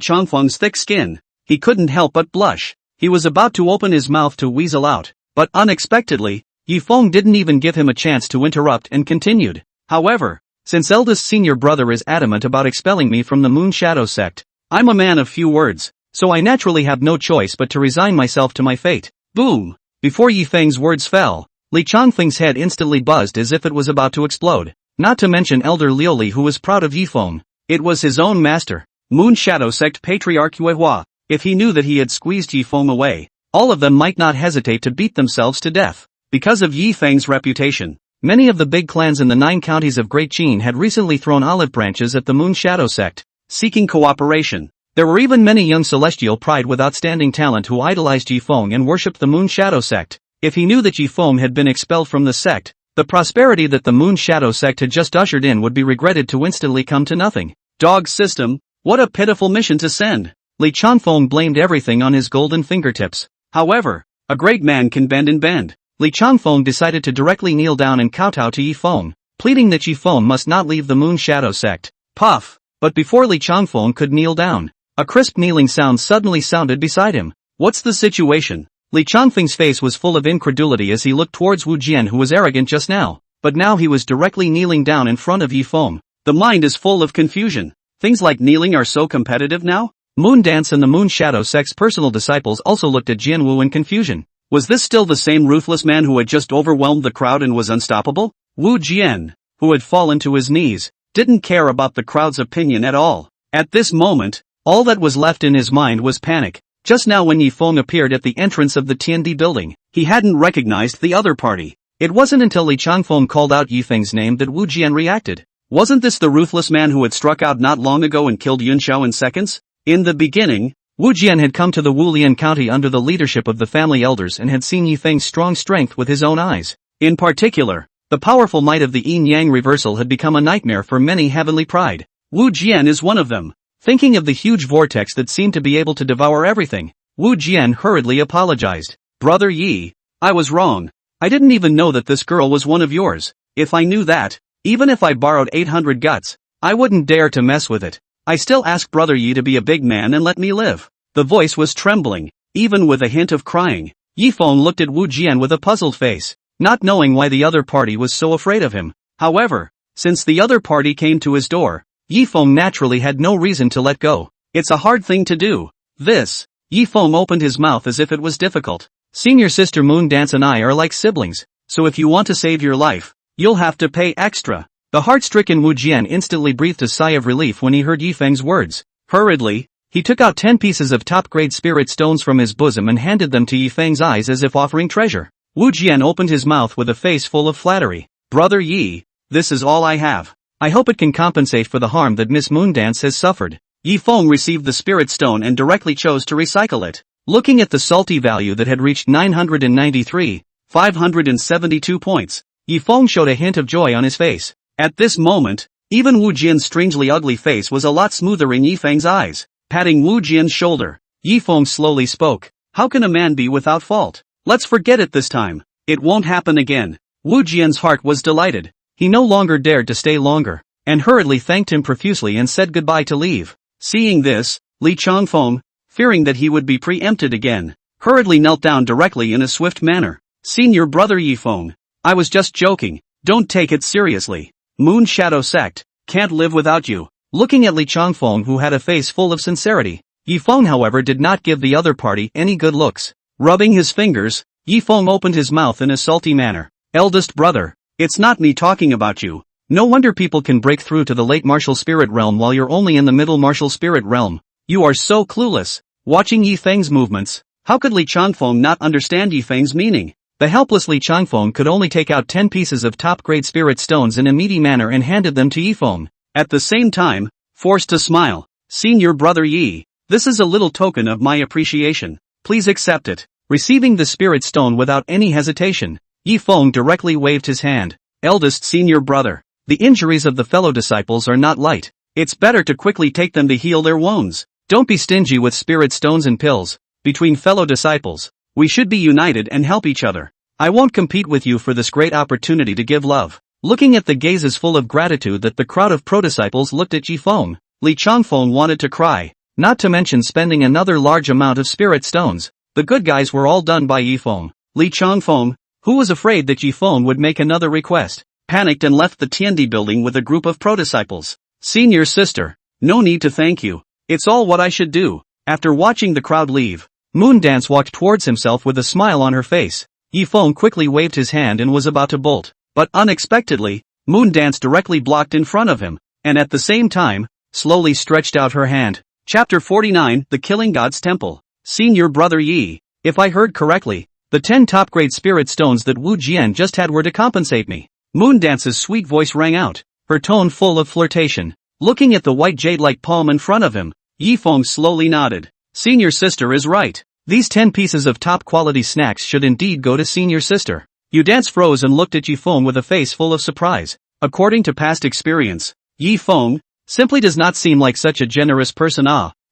Changfeng's thick skin, he couldn't help but blush. He was about to open his mouth to weasel out, but unexpectedly, Yi Feng didn't even give him a chance to interrupt and continued. However, since eldest senior brother is adamant about expelling me from the Moon Shadow sect, I'm a man of few words, so I naturally have no choice but to resign myself to my fate. Boom! Before Yi Feng's words fell, Li Changfeng's head instantly buzzed as if it was about to explode. Not to mention Elder Liuli, who was proud of Yi Feng. It was his own master, Moon Shadow sect patriarch Yue Hua. If he knew that he had squeezed Yi Feng away, all of them might not hesitate to beat themselves to death. Because of Yi Feng's reputation, many of the big clans in the 9 counties of Great Qin had recently thrown olive branches at the Moon Shadow sect, seeking cooperation. There were even many young celestial pride with outstanding talent who idolized Yi Feng and worshipped the Moon Shadow sect. If he knew that Yi Feng had been expelled from the sect, the prosperity that the Moon Shadow sect had just ushered in would be regretted to instantly come to nothing. Dog system, what a pitiful mission to send. Li Changfeng blamed everything on his golden fingertips. However, a great man can bend and bend. Li Changfeng decided to directly kneel down and kowtow to Yi Feng, pleading that Yi Feng must not leave the Moon Shadow sect. Puff! But before Li Changfeng could kneel down, a crisp kneeling sound suddenly sounded beside him. What's the situation? Li Changfeng's face was full of incredulity as he looked towards Wu Jian, who was arrogant just now, but now he was directly kneeling down in front of Yi Feng. The mind is full of confusion. Things like kneeling are so competitive now? Moon Dance and the Moon Shadow sect's personal disciples also looked at Jian Wu in confusion. Was this still the same ruthless man who had just overwhelmed the crowd and was unstoppable? Wu Jian, who had fallen to his knees, didn't care about the crowd's opinion at all. At this moment, all that was left in his mind was panic. Just now when Yi Feng appeared at the entrance of the Tiandi building, he hadn't recognized the other party. It wasn't until Li Changfeng called out Yi Feng's name that Wu Jian reacted. Wasn't this the ruthless man who had struck out not long ago and killed Yun Xiao in seconds? In the beginning, Wu Jian had come to the Wulian county under the leadership of the family elders and had seen Yi Feng's strong strength with his own eyes. In particular, the powerful might of the yin-yang reversal had become a nightmare for many heavenly pride. Wu Jian is one of them. Thinking of the huge vortex that seemed to be able to devour everything, Wu Jian hurriedly apologized. Brother Yi, I was wrong. I didn't even know that this girl was one of yours. If I knew that, even if I borrowed 800 guts, I wouldn't dare to mess with it. I still ask Brother Yi to be a big man and let me live. The voice was trembling, even with a hint of crying. Yi Feng looked at Wu Jian with a puzzled face, not knowing why the other party was so afraid of him. However, since the other party came to his door, Yi Feng naturally had no reason to let go. It's a hard thing to do. This. Yi Feng opened his mouth as if it was difficult. Senior sister Moon Dance and I are like siblings, so if you want to save your life, you'll have to pay extra. The heart-stricken Wu Jian instantly breathed a sigh of relief when he heard Yi Feng's words. Hurriedly, he took out 10 pieces of top-grade spirit stones from his bosom and handed them to Yi Feng's eyes as if offering treasure. Wu Jian opened his mouth with a face full of flattery. Brother Yi, this is all I have. I hope it can compensate for the harm that Miss Moondance has suffered. Yi Feng received the spirit stone and directly chose to recycle it. Looking at the salty value that had reached 572 points, Yi Feng showed a hint of joy on his face. At this moment, even Wu Jian's strangely ugly face was a lot smoother in Yi Feng's eyes. Patting Wu Jian's shoulder, Yi Feng slowly spoke. How can a man be without fault? Let's forget it this time. It won't happen again. Wu Jian's heart was delighted. He no longer dared to stay longer, and hurriedly thanked him profusely and said goodbye to leave. Seeing this, Li Changfeng, fearing that he would be preempted again, hurriedly knelt down directly in a swift manner. Senior brother Yi Feng, I was just joking. Don't take it seriously. Moon Shadow sect, can't live without you. Looking at Li Changfeng, who had a face full of sincerity, Yi Feng however did not give the other party any good looks. Rubbing his fingers, Yi Feng opened his mouth in a salty manner. Eldest brother, it's not me talking about you. No wonder people can break through to the late martial spirit realm while you're only in the middle martial spirit realm. You are so clueless. Watching Yi Feng's movements, how could Li Changfeng not understand Yi Feng's meaning? The helpless Li Changfeng could only take out 10 pieces of top-grade spirit stones in a meaty manner and handed them to Yi Feng. At the same time, forced to smile. Senior brother Yi, this is a little token of my appreciation. Please accept it. Receiving the spirit stone without any hesitation, Yi Feng directly waved his hand. Eldest senior brother, the injuries of the fellow disciples are not light. It's better to quickly take them to heal their wounds. Don't be stingy with spirit stones and pills. Between fellow disciples, we should be united and help each other. I won't compete with you for this great opportunity to give love. Looking at the gazes full of gratitude that the crowd of pro-disciples looked at Yi Feng, Li Changfeng wanted to cry, not to mention spending another large amount of spirit stones. The good guys were all done by Yi Feng. Li Changfeng, who was afraid that Yi Feng would make another request, panicked and left the Tiandi building with a group of pro-disciples. Senior sister, no need to thank you. It's all what I should do. After watching the crowd leave, Moondance walked towards himself with a smile on her face. Yi Feng quickly waved his hand and was about to bolt, but unexpectedly, Moondance directly blocked in front of him, and at the same time, slowly stretched out her hand. Chapter 49, The Killing God's Temple. Senior brother Yi, if I heard correctly, the 10 top-grade spirit stones that Wu Jian just had were to compensate me. Moondance's sweet voice rang out, her tone full of flirtation. Looking at the white jade-like palm in front of him, Yi Feng slowly nodded. Senior sister is right. These 10 pieces of top-quality snacks should indeed go to senior sister. Moondance froze and looked at Yi Feng with a face full of surprise. According to past experience, Yi Feng simply does not seem like such a generous person.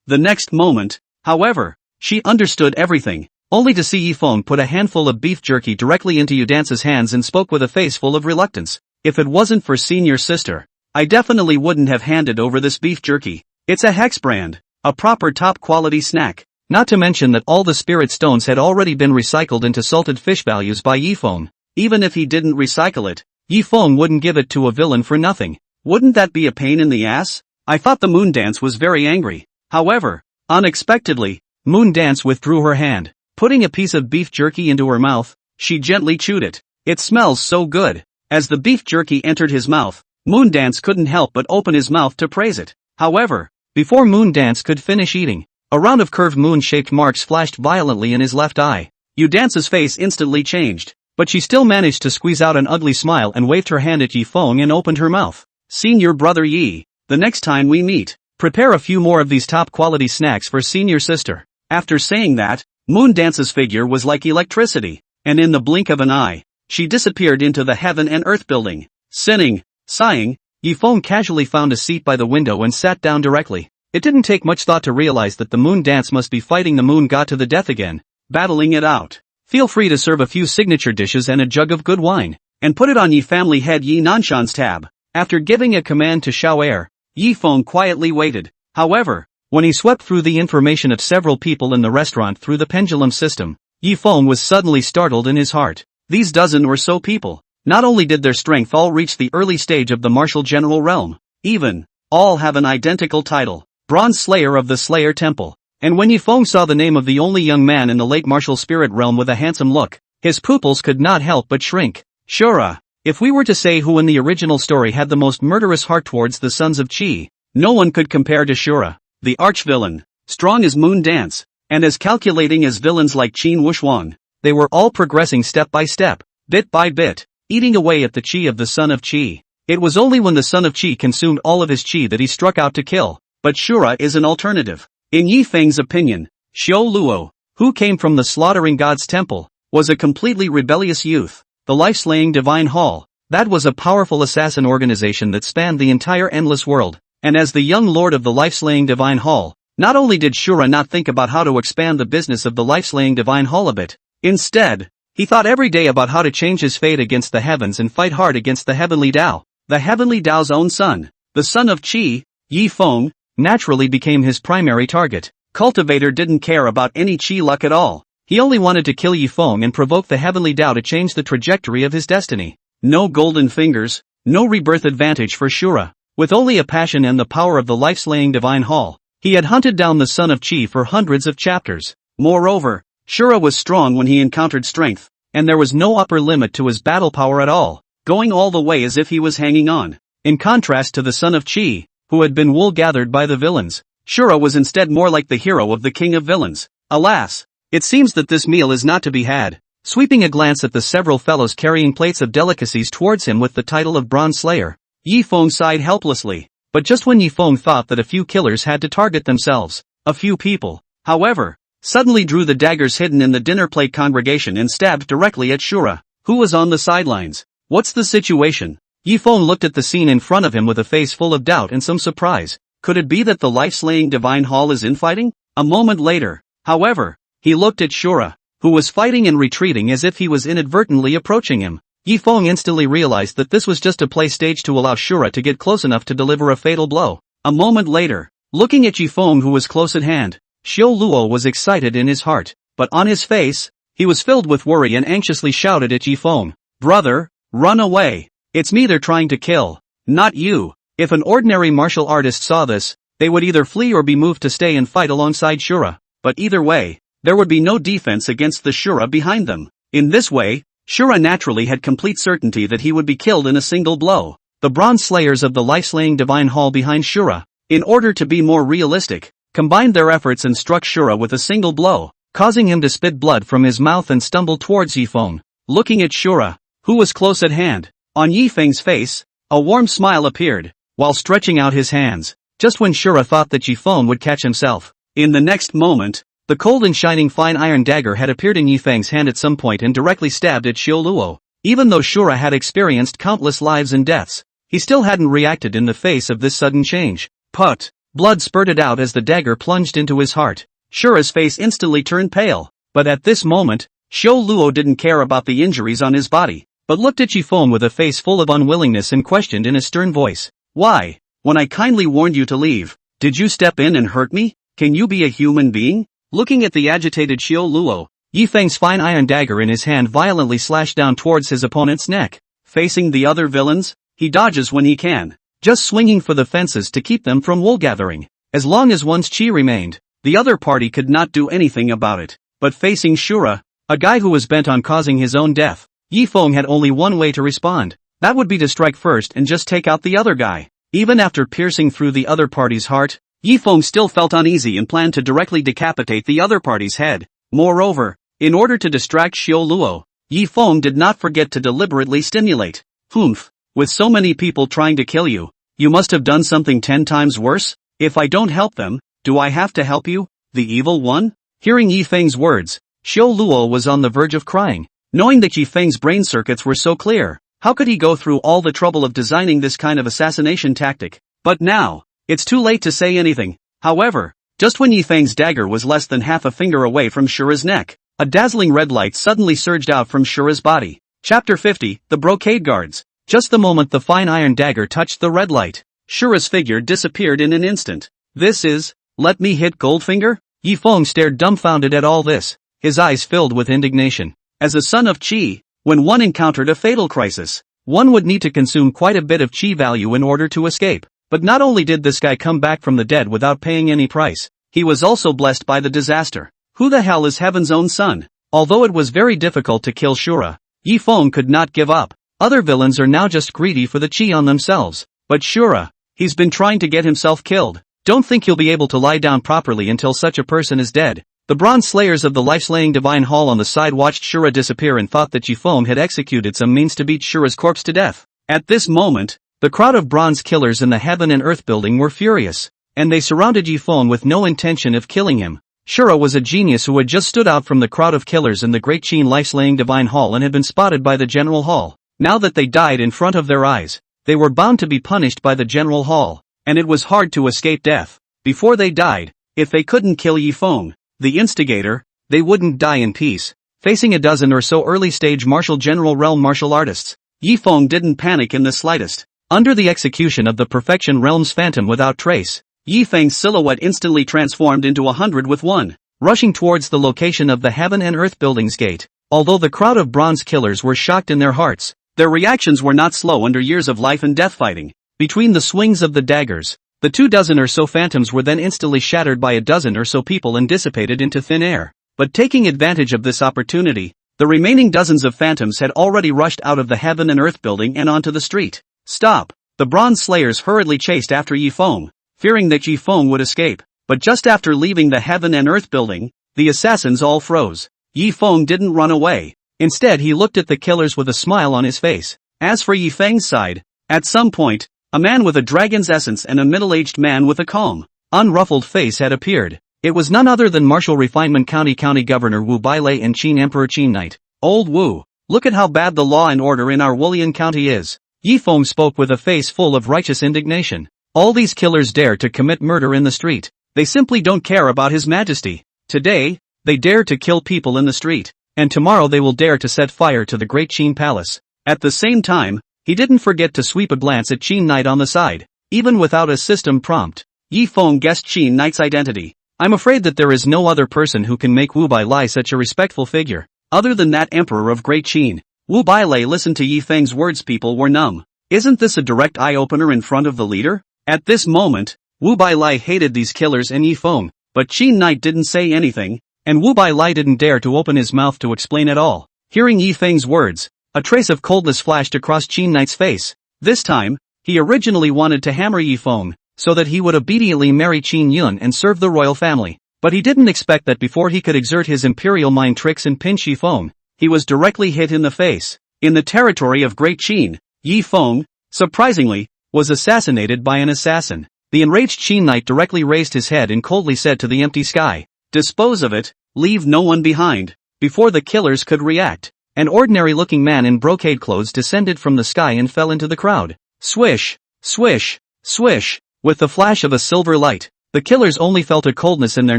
The next moment, however, she understood everything, only to see Yi Feng put a handful of beef jerky directly into Moondance's hands and spoke with a face full of reluctance. If it wasn't for senior sister, I definitely wouldn't have handed over this beef jerky. It's a Hex brand, a proper top-quality snack. Not to mention that all the spirit stones had already been recycled into salted fish values by Yi Feng. Even if he didn't recycle it, Yi Feng wouldn't give it to a villain for nothing. Wouldn't that be a pain in the ass? I thought the Moondance was very angry. However, unexpectedly, Moondance withdrew her hand. Putting a piece of beef jerky into her mouth, she gently chewed it. It smells so good. As the beef jerky entered his mouth, Moondance couldn't help but open his mouth to praise it. However, before Moondance could finish eating, a round of curved moon-shaped marks flashed violently in his left eye. Moondance's face instantly changed, but she still managed to squeeze out an ugly smile and waved her hand at Yi Feng and opened her mouth. Senior brother Yi, the next time we meet, prepare a few more of these top-quality snacks for senior sister. After saying that, Moondance's figure was like electricity, and in the blink of an eye, she disappeared into the heaven and earth building. Sighing, Yi Feng casually found a seat by the window and sat down directly. It didn't take much thought to realize that the Moondance must be fighting the moon god to the death again, battling it out. Feel free to serve a few signature dishes and a jug of good wine, and put it on Yi family head Yi Nanshan's tab. After giving a command to Xiao Er, Yi Feng quietly waited. However, when he swept through the information of several people in the restaurant through the pendulum system, Yi Feng was suddenly startled in his heart. These dozen or so people, not only did their strength all reach the early stage of the martial general realm, even, all have an identical title, Bronze Slayer of the Slayer Temple. And when Yi Feng saw the name of the only young man in the late martial spirit realm with a handsome look, his pupils could not help but shrink. Shura, if we were to say who in the original story had the most murderous heart towards the sons of Qi, no one could compare to Shura, the arch-villain, strong as Moondance, and as calculating as villains like Qin Wuxuan. They were all progressing step by step, bit by bit, eating away at the Qi of the son of Qi. It was only when the son of Qi consumed all of his Qi that he struck out to kill, but Shura is an alternative. In Yi Feng's opinion, Xiao Luo, who came from the slaughtering god's temple, was a completely rebellious youth. The life-slaying divine hall, that was a powerful assassin organization that spanned the entire endless world, and as the young lord of the life-slaying divine hall, not only did Shura not think about how to expand the business of the life-slaying divine hall a bit, instead, he thought every day about how to change his fate against the heavens and fight hard against the heavenly Tao. The heavenly Tao's own son, the son of Qi, Yi Feng, naturally became his primary target. Cultivator didn't care about any Qi luck at all. He only wanted to kill Yi Feng and provoke the heavenly Tao to change the trajectory of his destiny. No golden fingers, no rebirth advantage for Shura. With only a passion and the power of the life-slaying divine hall, he had hunted down the son of Qi for hundreds of chapters. Moreover, Shura was strong when he encountered strength, and there was no upper limit to his battle power at all, going all the way as if he was hanging on. In contrast to the son of Chi, who had been wool-gathered by the villains, Shura was instead more like the hero of the king of villains. Alas, it seems that this meal is not to be had. Sweeping a glance at the several fellows carrying plates of delicacies towards him with the title of Bronze Slayer, Yi Feng sighed helplessly. But just when Yi Feng thought that a few killers had to target themselves, a few people, however, suddenly drew the daggers hidden in the dinner plate congregation and stabbed directly at Shura, who was on the sidelines. What's the situation? Yi Feng looked at the scene in front of him with a face full of doubt and some surprise. Could it be that the life-slaying divine hall is infighting? A moment later, however, he looked at Shura, who was fighting and retreating as if he was inadvertently approaching him. Yi Feng instantly realized that this was just a play stage to allow Shura to get close enough to deliver a fatal blow. A moment later, looking at Yi Feng who was close at hand, Xiao Luo was excited in his heart, but on his face, he was filled with worry and anxiously shouted at Yi Feng, "Brother, run away! It's me they're trying to kill, not you." If an ordinary martial artist saw this, they would either flee or be moved to stay and fight alongside Shura, but either way, there would be no defense against the Shura behind them. In this way, Shura naturally had complete certainty that he would be killed in a single blow. The Bronze Slayers of the life-slaying divine hall behind Shura, in order to be more realistic, combined their efforts and struck Shura with a single blow, causing him to spit blood from his mouth and stumble towards Yi Feng. Looking at Shura, who was close at hand, on Yi Feng's face, a warm smile appeared, while stretching out his hands, just when Shura thought that Yi Feng would catch himself. In the next moment, the cold and shining fine iron dagger had appeared in Yi Feng's hand at some point and directly stabbed at Xiao Luo. Even though Shura had experienced countless lives and deaths, he still hadn't reacted in the face of this sudden change. Put! Blood spurted out as the dagger plunged into his heart. Shura's face instantly turned pale, but at this moment, Xiao Luo didn't care about the injuries on his body, but looked at Yi Feng with a face full of unwillingness and questioned in a stern voice. "Why? When I kindly warned you to leave, did you step in and hurt me? Can you be a human being?" Looking at the agitated Xiao Luo, Yi Feng's fine iron dagger in his hand violently slashed down towards his opponent's neck. Facing the other villains, he dodges when he can, just swinging for the fences to keep them from wool-gathering. As long as one's chi remained, the other party could not do anything about it. But facing Shura, a guy who was bent on causing his own death, Yi Feng had only one way to respond. That would be to strike first and just take out the other guy. Even after piercing through the other party's heart, Yi Feng still felt uneasy and planned to directly decapitate the other party's head. Moreover, in order to distract Xiao Luo, Yi Feng did not forget to deliberately stimulate. "Humph, with so many people trying to kill you, you must have done something 10 times worse. If I don't help them, do I have to help you, the evil one?" Hearing Yi Feng's words, Xiao Luo was on the verge of crying. Knowing that Yi Feng's brain circuits were so clear, how could he go through all the trouble of designing this kind of assassination tactic? But now, it's too late to say anything. However, just when Yi Feng's dagger was less than half a finger away from Shura's neck, a dazzling red light suddenly surged out from Shura's body. Chapter 50, The Brocade Guards. Just the moment the fine iron dagger touched the red light, Shura's figure disappeared in an instant. "This is, let me hit Goldfinger?" Yi Feng stared dumbfounded at all this, his eyes filled with indignation. As a son of Qi, when one encountered a fatal crisis, one would need to consume quite a bit of Qi value in order to escape. But not only did this guy come back from the dead without paying any price, he was also blessed by the disaster. Who the hell is heaven's own son? Although it was very difficult to kill Shura, Yi Feng could not give up. Other villains are now just greedy for the Qi on themselves. But Shura, he's been trying to get himself killed. Don't think he'll be able to lie down properly until such a person is dead. The Bronze Slayers of the life-slaying divine hall on the side watched Shura disappear and thought that Yi Feng had executed some means to beat Shura's corpse to death. At this moment, the crowd of bronze killers in the Heaven and Earth building were furious, and they surrounded Yi Feng with no intention of killing him. Shura was a genius who had just stood out from the crowd of killers in the Great Qin life-slaying divine hall and had been spotted by the General Hall. Now that they died in front of their eyes, they were bound to be punished by the General Hall, and it was hard to escape death. Before they died, if they couldn't kill Yi Feng, the instigator, they wouldn't die in peace. Facing a dozen or so early-stage martial general realm martial artists, Yi Feng didn't panic in the slightest. Under the execution of the Perfection Realm's phantom without trace, Yi Feng's silhouette instantly transformed into 100 with one, rushing towards the location of the Heaven and Earth building's gate. Although the crowd of bronze killers were shocked in their hearts, their reactions were not slow under years of life and death fighting. Between the swings of the daggers, the 2 dozen or so phantoms were then instantly shattered by a dozen or so people and dissipated into thin air. But taking advantage of this opportunity, the remaining dozens of phantoms had already rushed out of the Heaven and Earth building and onto the street. Stop! The Bronze Slayers hurriedly chased after Yi Feng, fearing that Yi Feng would escape. But just after leaving the Heaven and Earth building, the assassins all froze. Yi Feng didn't run away. Instead, he looked at the killers with a smile on his face. As for Yi Feng's side, at some point, a man with a dragon's essence and a middle-aged man with a calm, unruffled face had appeared. It was none other than Martial Refinement County Governor Wu Bailei and Qin Emperor Qin Knight. Old Wu, look at how bad the law and order in our Wulian County is. Yi Feng spoke with a face full of righteous indignation. All these killers dare to commit murder in the street. They simply don't care about His Majesty. Today, they dare to kill people in the street, and tomorrow they will dare to set fire to the Great Qin Palace. At the same time, he didn't forget to sweep a glance at Qin Knight on the side. Even without a system prompt, Yi Feng guessed Qin Knight's identity. I'm afraid that there is no other person who can make Wu Bailei such a respectful figure. Other than that Emperor of Great Qin. Wu Bailei listened to Yi Feng's words. People were numb. Isn't this a direct eye-opener in front of the leader? At this moment, Wu Bailei hated these killers and Yi Feng, but Qin Knight didn't say anything, and Wu Bailei didn't dare to open his mouth to explain at all. Hearing Yi Feng's words, a trace of coldness flashed across Qin Knight's face. This time, he originally wanted to hammer Yi Feng, so that he would obediently marry Qin Yun and serve the royal family. But he didn't expect that before he could exert his imperial mind tricks and pinch Yi Feng, he was directly hit in the face. In the territory of Great Qin, Yi Feng, surprisingly, was assassinated by an assassin. The enraged Qin Knight directly raised his head and coldly said to the empty sky, "Dispose of it, leave no one behind." Before the killers could react, an ordinary-looking man in brocade clothes descended from the sky and fell into the crowd. Swish, swish, swish. With the flash of a silver light, the killers only felt a coldness in their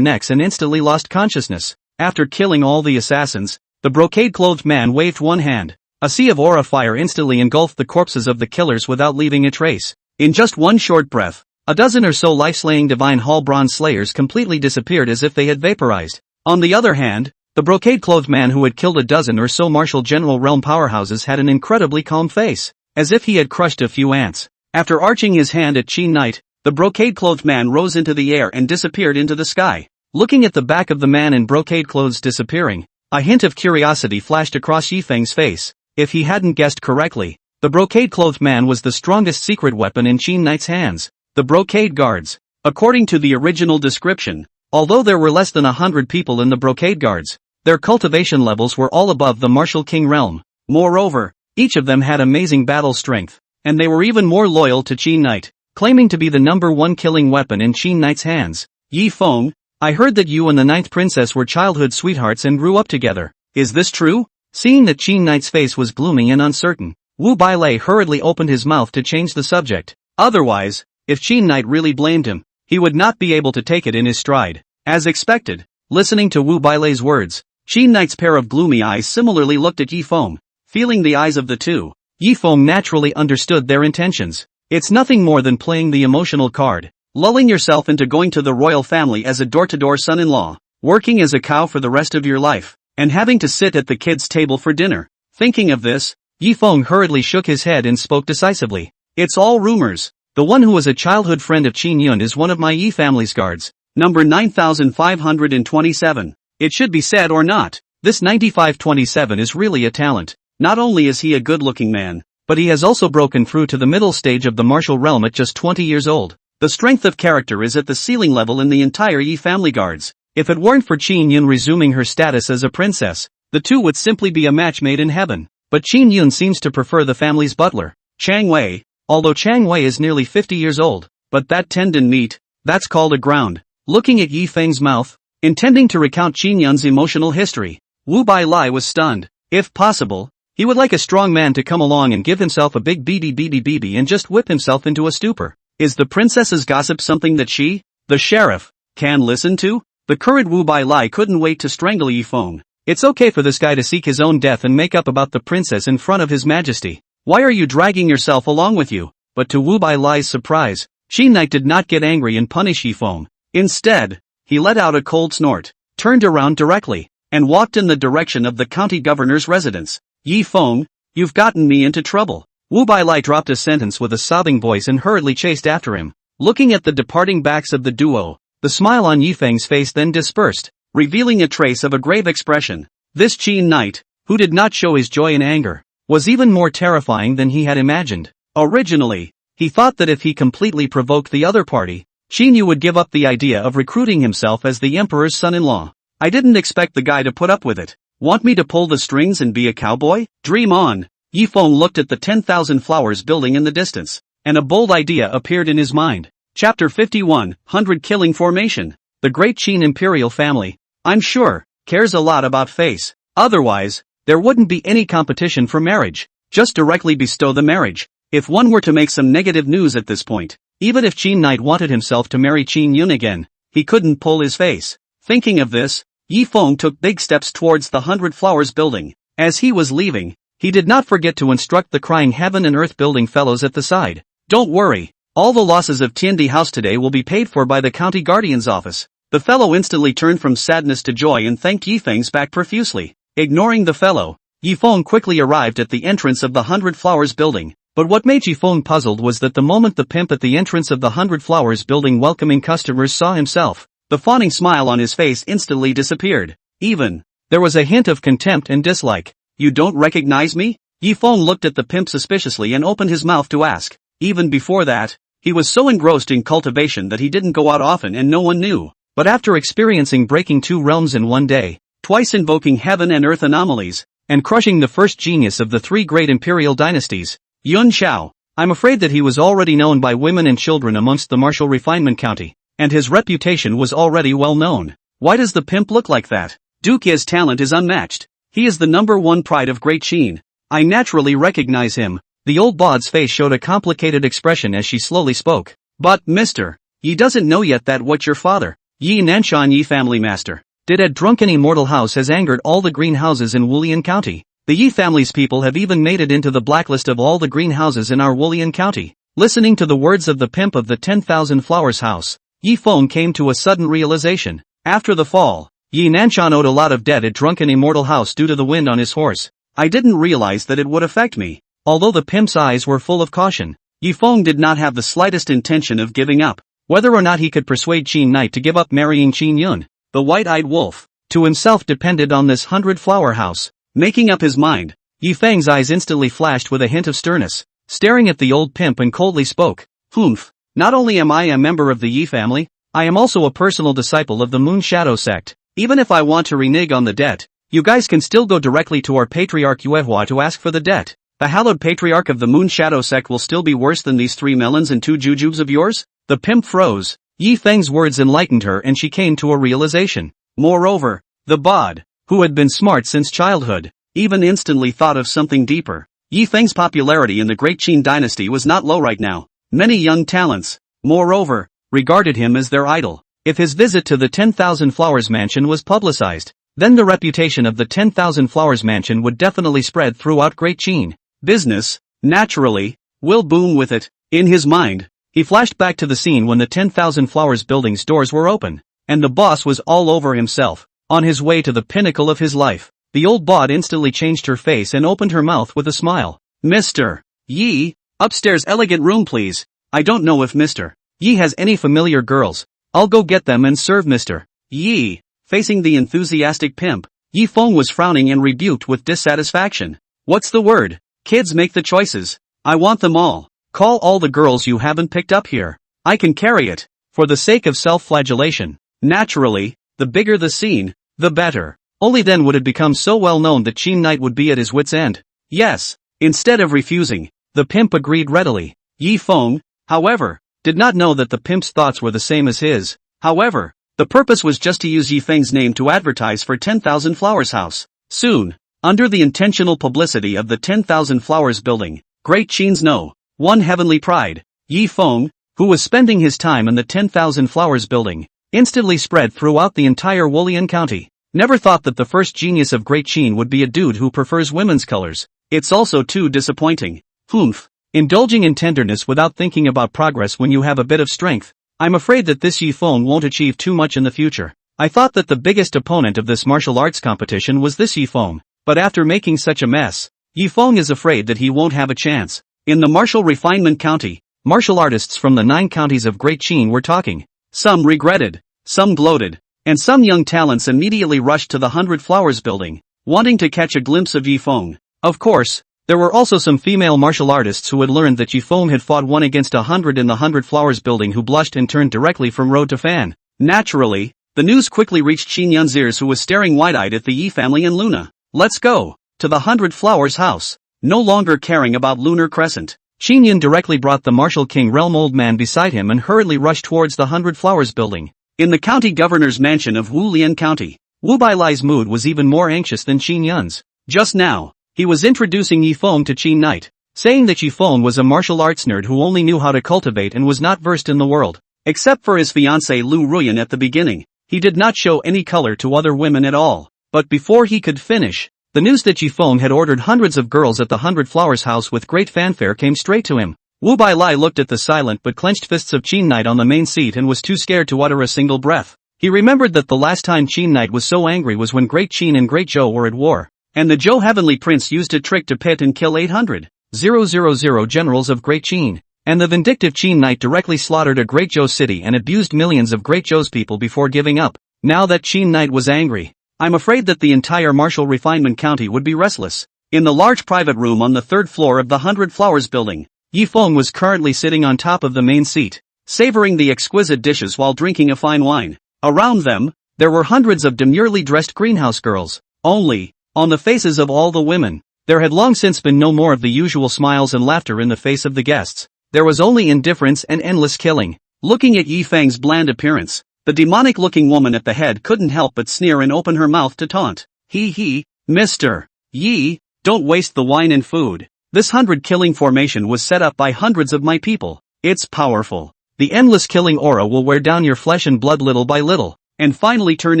necks and instantly lost consciousness. After killing all the assassins, the brocade-clothed man waved one hand. A sea of aura fire instantly engulfed the corpses of the killers without leaving a trace. In just one short breath, a dozen or so life-slaying Divine Hall Bronze Slayers completely disappeared as if they had vaporized. On the other hand, the brocade-clothed man who had killed a dozen or so martial general realm powerhouses had an incredibly calm face, as if he had crushed a few ants. After arching his hand at Qin Knight, the brocade-clothed man rose into the air and disappeared into the sky. Looking at the back of the man in brocade clothes disappearing, a hint of curiosity flashed across Yi Feng's face. If he hadn't guessed correctly, the brocade-clothed man was the strongest secret weapon in Qin Knight's hands. The brocade guards. According to the original description, although there were less than 100 people in the brocade guards, their cultivation levels were all above the martial king realm. Moreover, each of them had amazing battle strength, and they were even more loyal to Qin Knight, claiming to be the #1 killing weapon in Qin Knight's hands. Yi Feng, I heard that you and the 9th princess were childhood sweethearts and grew up together. Is this true? Seeing that Qin Knight's face was gloomy and uncertain, Wu Bailei hurriedly opened his mouth to change the subject. Otherwise, if Qin Knight really blamed him, he would not be able to take it in his stride. As expected, listening to Wu Bailei's words, Qin Knight's pair of gloomy eyes similarly looked at Yi Feng. Feeling the eyes of the two, Yi Feng naturally understood their intentions. It's nothing more than playing the emotional card, lulling yourself into going to the royal family as a door-to-door son-in-law, working as a cow for the rest of your life, and having to sit at the kids' table for dinner. Thinking of this, Yi Feng hurriedly shook his head and spoke decisively. It's all rumors. The one who was a childhood friend of Qin Yun is one of my Yi family's guards. Number 9527. It should be said or not, this 9527 is really a talent. Not only is he a good-looking man, but he has also broken through to the middle stage of the martial realm at just 20 years old. The strength of character is at the ceiling level in the entire Yi family guards. If it weren't for Qin Yun resuming her status as a princess, the two would simply be a match made in heaven. But Qin Yun seems to prefer the family's butler, Chang Wei. Although Chang Wei is nearly 50 years old, but that tendon meat, that's called a ground. Looking at Yi Feng's mouth, intending to recount Qin Yun's emotional history, Wu Bailei was stunned. If possible, he would like a strong man to come along and give himself a big BB and just whip himself into a stupor. Is the princess's gossip something that she, the sheriff, can listen to? The current Wu Bailei couldn't wait to strangle Yi Feng. It's okay for this guy to seek his own death and make up about the princess in front of his majesty. Why are you dragging yourself along with you? But to Wu Bailei's surprise, Qin Knight did not get angry and punish Yi Feng. Instead, he let out a cold snort, turned around directly, and walked in the direction of the county governor's residence. Yi Feng, you've gotten me into trouble. Wu Bailei dropped a sentence with a sobbing voice and hurriedly chased after him. Looking at the departing backs of the duo, the smile on Yi Feng's face then dispersed. revealing a trace of a grave expression. This Qin knight, who did not show his joy in anger, was even more terrifying than he had imagined. Originally, he thought that if he completely provoked the other party, Qin Yu would give up the idea of recruiting himself as the emperor's son-in-law. I didn't expect the guy to put up with it. Want me to pull the strings and be a cowboy? Dream on. Yi Feng looked at the 10,000 flowers building in the distance, and a bold idea appeared in his mind. Chapter 51, 100 Killing Formation. The great Qin imperial family, I'm sure, cares a lot about face. Otherwise, there wouldn't be any competition for marriage. Just directly bestow the marriage. If one were to make some negative news at this point, even if Qin Knight wanted himself to marry Qin Yun again, he couldn't pull his face. Thinking of this, Yi Feng took big steps towards the 100 Flowers building. As he was leaving, he did not forget to instruct the crying heaven and earth building fellows at the side. Don't worry, all the losses of Tiandi House today will be paid for by the county guardian's office. The fellow instantly turned from sadness to joy and thanked Yi Feng's back profusely. Ignoring the fellow, Yi Feng quickly arrived at the entrance of the 100 Flowers building. But what made Yi Feng puzzled was that the moment the pimp at the entrance of the 100 Flowers building welcoming customers saw himself, the fawning smile on his face instantly disappeared. There was a hint of contempt and dislike. You don't recognize me? Yi Feng looked at the pimp suspiciously and opened his mouth to ask. Even before that, he was so engrossed in cultivation that he didn't go out often and no one knew. But after experiencing breaking 2 realms in one day, twice invoking heaven and earth anomalies, and crushing the first genius of the 3 great imperial dynasties, Yun Xiao, I'm afraid that he was already known by women and children amongst the martial refinement county, and his reputation was already well known. Why does the pimp look like that? Duke Ye's talent is unmatched. He is the #1 pride of Great Qin. I naturally recognize him. The old Baud's face showed a complicated expression as she slowly spoke. But, Mr. Yi doesn't know yet that what your father, Yi Nanshan Yi family master, did at drunken immortal house has angered all the green houses in Wulian County. The Yi family's people have even made it into the blacklist of all the green houses in our Wulian County. Listening to the words of the pimp of the 10,000 Flowers house, Yi Feng came to a sudden realization. After the fall, Yi Nanshan owed a lot of debt at drunken immortal house due to the wind on his horse. I didn't realize that it would affect me. Although the pimp's eyes were full of caution, Yi Feng did not have the slightest intention of giving up. Whether or not he could persuade Qin Knight to give up marrying Qin Yun, the white-eyed wolf, to himself depended on this 100 Flower house. Making up his mind, Yi Feng's eyes instantly flashed with a hint of sternness, staring at the old pimp and coldly spoke. Humph, not only am I a member of the Yi family, I am also a personal disciple of the Moon Shadow sect. Even if I want to renege on the debt, you guys can still go directly to our patriarch Yuehua to ask for the debt. The hallowed patriarch of the Moon Shadow sect will still be worse than these 3 melons and 2 jujubes of yours? The pimp froze. Yi Feng's words enlightened her and she came to a realization. Moreover, the Baud, who had been smart since childhood, even instantly thought of something deeper. Yi Feng's popularity in the Great Qin dynasty was not low right now. Many young talents, moreover, regarded him as their idol. If his visit to the 10,000 Flowers mansion was publicized, then the reputation of the 10,000 Flowers mansion would definitely spread throughout Great Qin. Business, naturally, will boom with it. In his mind, he flashed back to the scene when the 10,000 Flowers building's doors were open, and the boss was all over himself, on his way to the pinnacle of his life. The old Baud instantly changed her face and opened her mouth with a smile. Mr. Yi, upstairs elegant room please. I don't know if Mr. Yi has any familiar girls. I'll go get them and serve Mr. Yi. Facing the enthusiastic pimp, Yi Feng was frowning and rebuked with dissatisfaction. What's the word? Kids make the choices. I want them all. Call all the girls you haven't picked up here. I can carry it. For the sake of self-flagellation. Naturally, the bigger the scene, the better. Only then would it become so well known that Qin Knight would be at his wit's end. Yes. Instead of refusing, the pimp agreed readily. Yi Feng, however, did not know that the pimp's thoughts were the same as his. However, the purpose was just to use Yi Feng's name to advertise for 10,000 Flowers house. Soon, under the intentional publicity of the 10,000 Flowers building, Great Qin's #1 heavenly pride, Yi Feng, who was spending his time in the 10,000 Flowers building, instantly spread throughout the entire Wulian County. Never thought that the first genius of Great Qin would be a dude who prefers women's colors. It's also too disappointing. Humph. Indulging in tenderness without thinking about progress when you have a bit of strength. I'm afraid that this Yi Feng won't achieve too much in the future. I thought that the biggest opponent of this martial arts competition was this Yi Feng, but after making such a mess, Yi Feng is afraid that he won't have a chance. In the martial refinement county, martial artists from the 9 counties of Great Qin were talking. Some regretted, some gloated, and some young talents immediately rushed to the 100 Flowers building, wanting to catch a glimpse of Yifeng. Of course, there were also some female martial artists who had learned that Yifeng had fought 1 against 100 in the 100 Flowers building who blushed and turned directly from road to fan. Naturally, the news quickly reached Qin Yun's ears, who was staring wide-eyed at the Yi family and Luna. Let's go to the 100 Flowers house. No longer caring about Lunar Crescent, Qin Yun directly brought the Martial King Realm old man beside him and hurriedly rushed towards the 100 Flowers building. In the county governor's mansion of Wulian County, Wu Bailai's mood was even more anxious than Qin Yun's. Just now, he was introducing Yifeng to Qin Knight, saying that Yifeng was a martial arts nerd who only knew how to cultivate and was not versed in the world. Except for his fiancée Lu Ruyan at the beginning, he did not show any color to other women at all. But before he could finish, the news that Yifeng had ordered hundreds of girls at the 100 Flowers house with great fanfare came straight to him. Wu Bailai looked at the silent but clenched fists of Qin Knight on the main seat and was too scared to utter a single breath. He remembered that the last time Qin Knight was so angry was when Great Qin and Great Zhou were at war, and the Zhou Heavenly Prince used a trick to pit and kill 800,000 generals of Great Qin, and the vindictive Qin Knight directly slaughtered a Great Zhou city and abused millions of Great Zhou's people before giving up. Now that Qin Knight was angry, I'm afraid that the entire martial refinement county would be restless. In the large private room on the 3rd floor of the 100 Flowers building, Yifeng was currently sitting on top of the main seat, savoring the exquisite dishes while drinking a fine wine. Around them, there were hundreds of demurely dressed greenhouse girls. Only, on the faces of all the women, there had long since been no more of the usual smiles and laughter in the face of the guests. There was only indifference and endless killing. Looking at Yifeng's bland appearance, the demonic-looking woman at the head couldn't help but sneer and open her mouth to taunt. Mr. Yi, don't waste the wine and food. This 100 killing formation was set up by hundreds of my people. It's powerful. The endless killing aura will wear down your flesh and blood little by little, and finally turn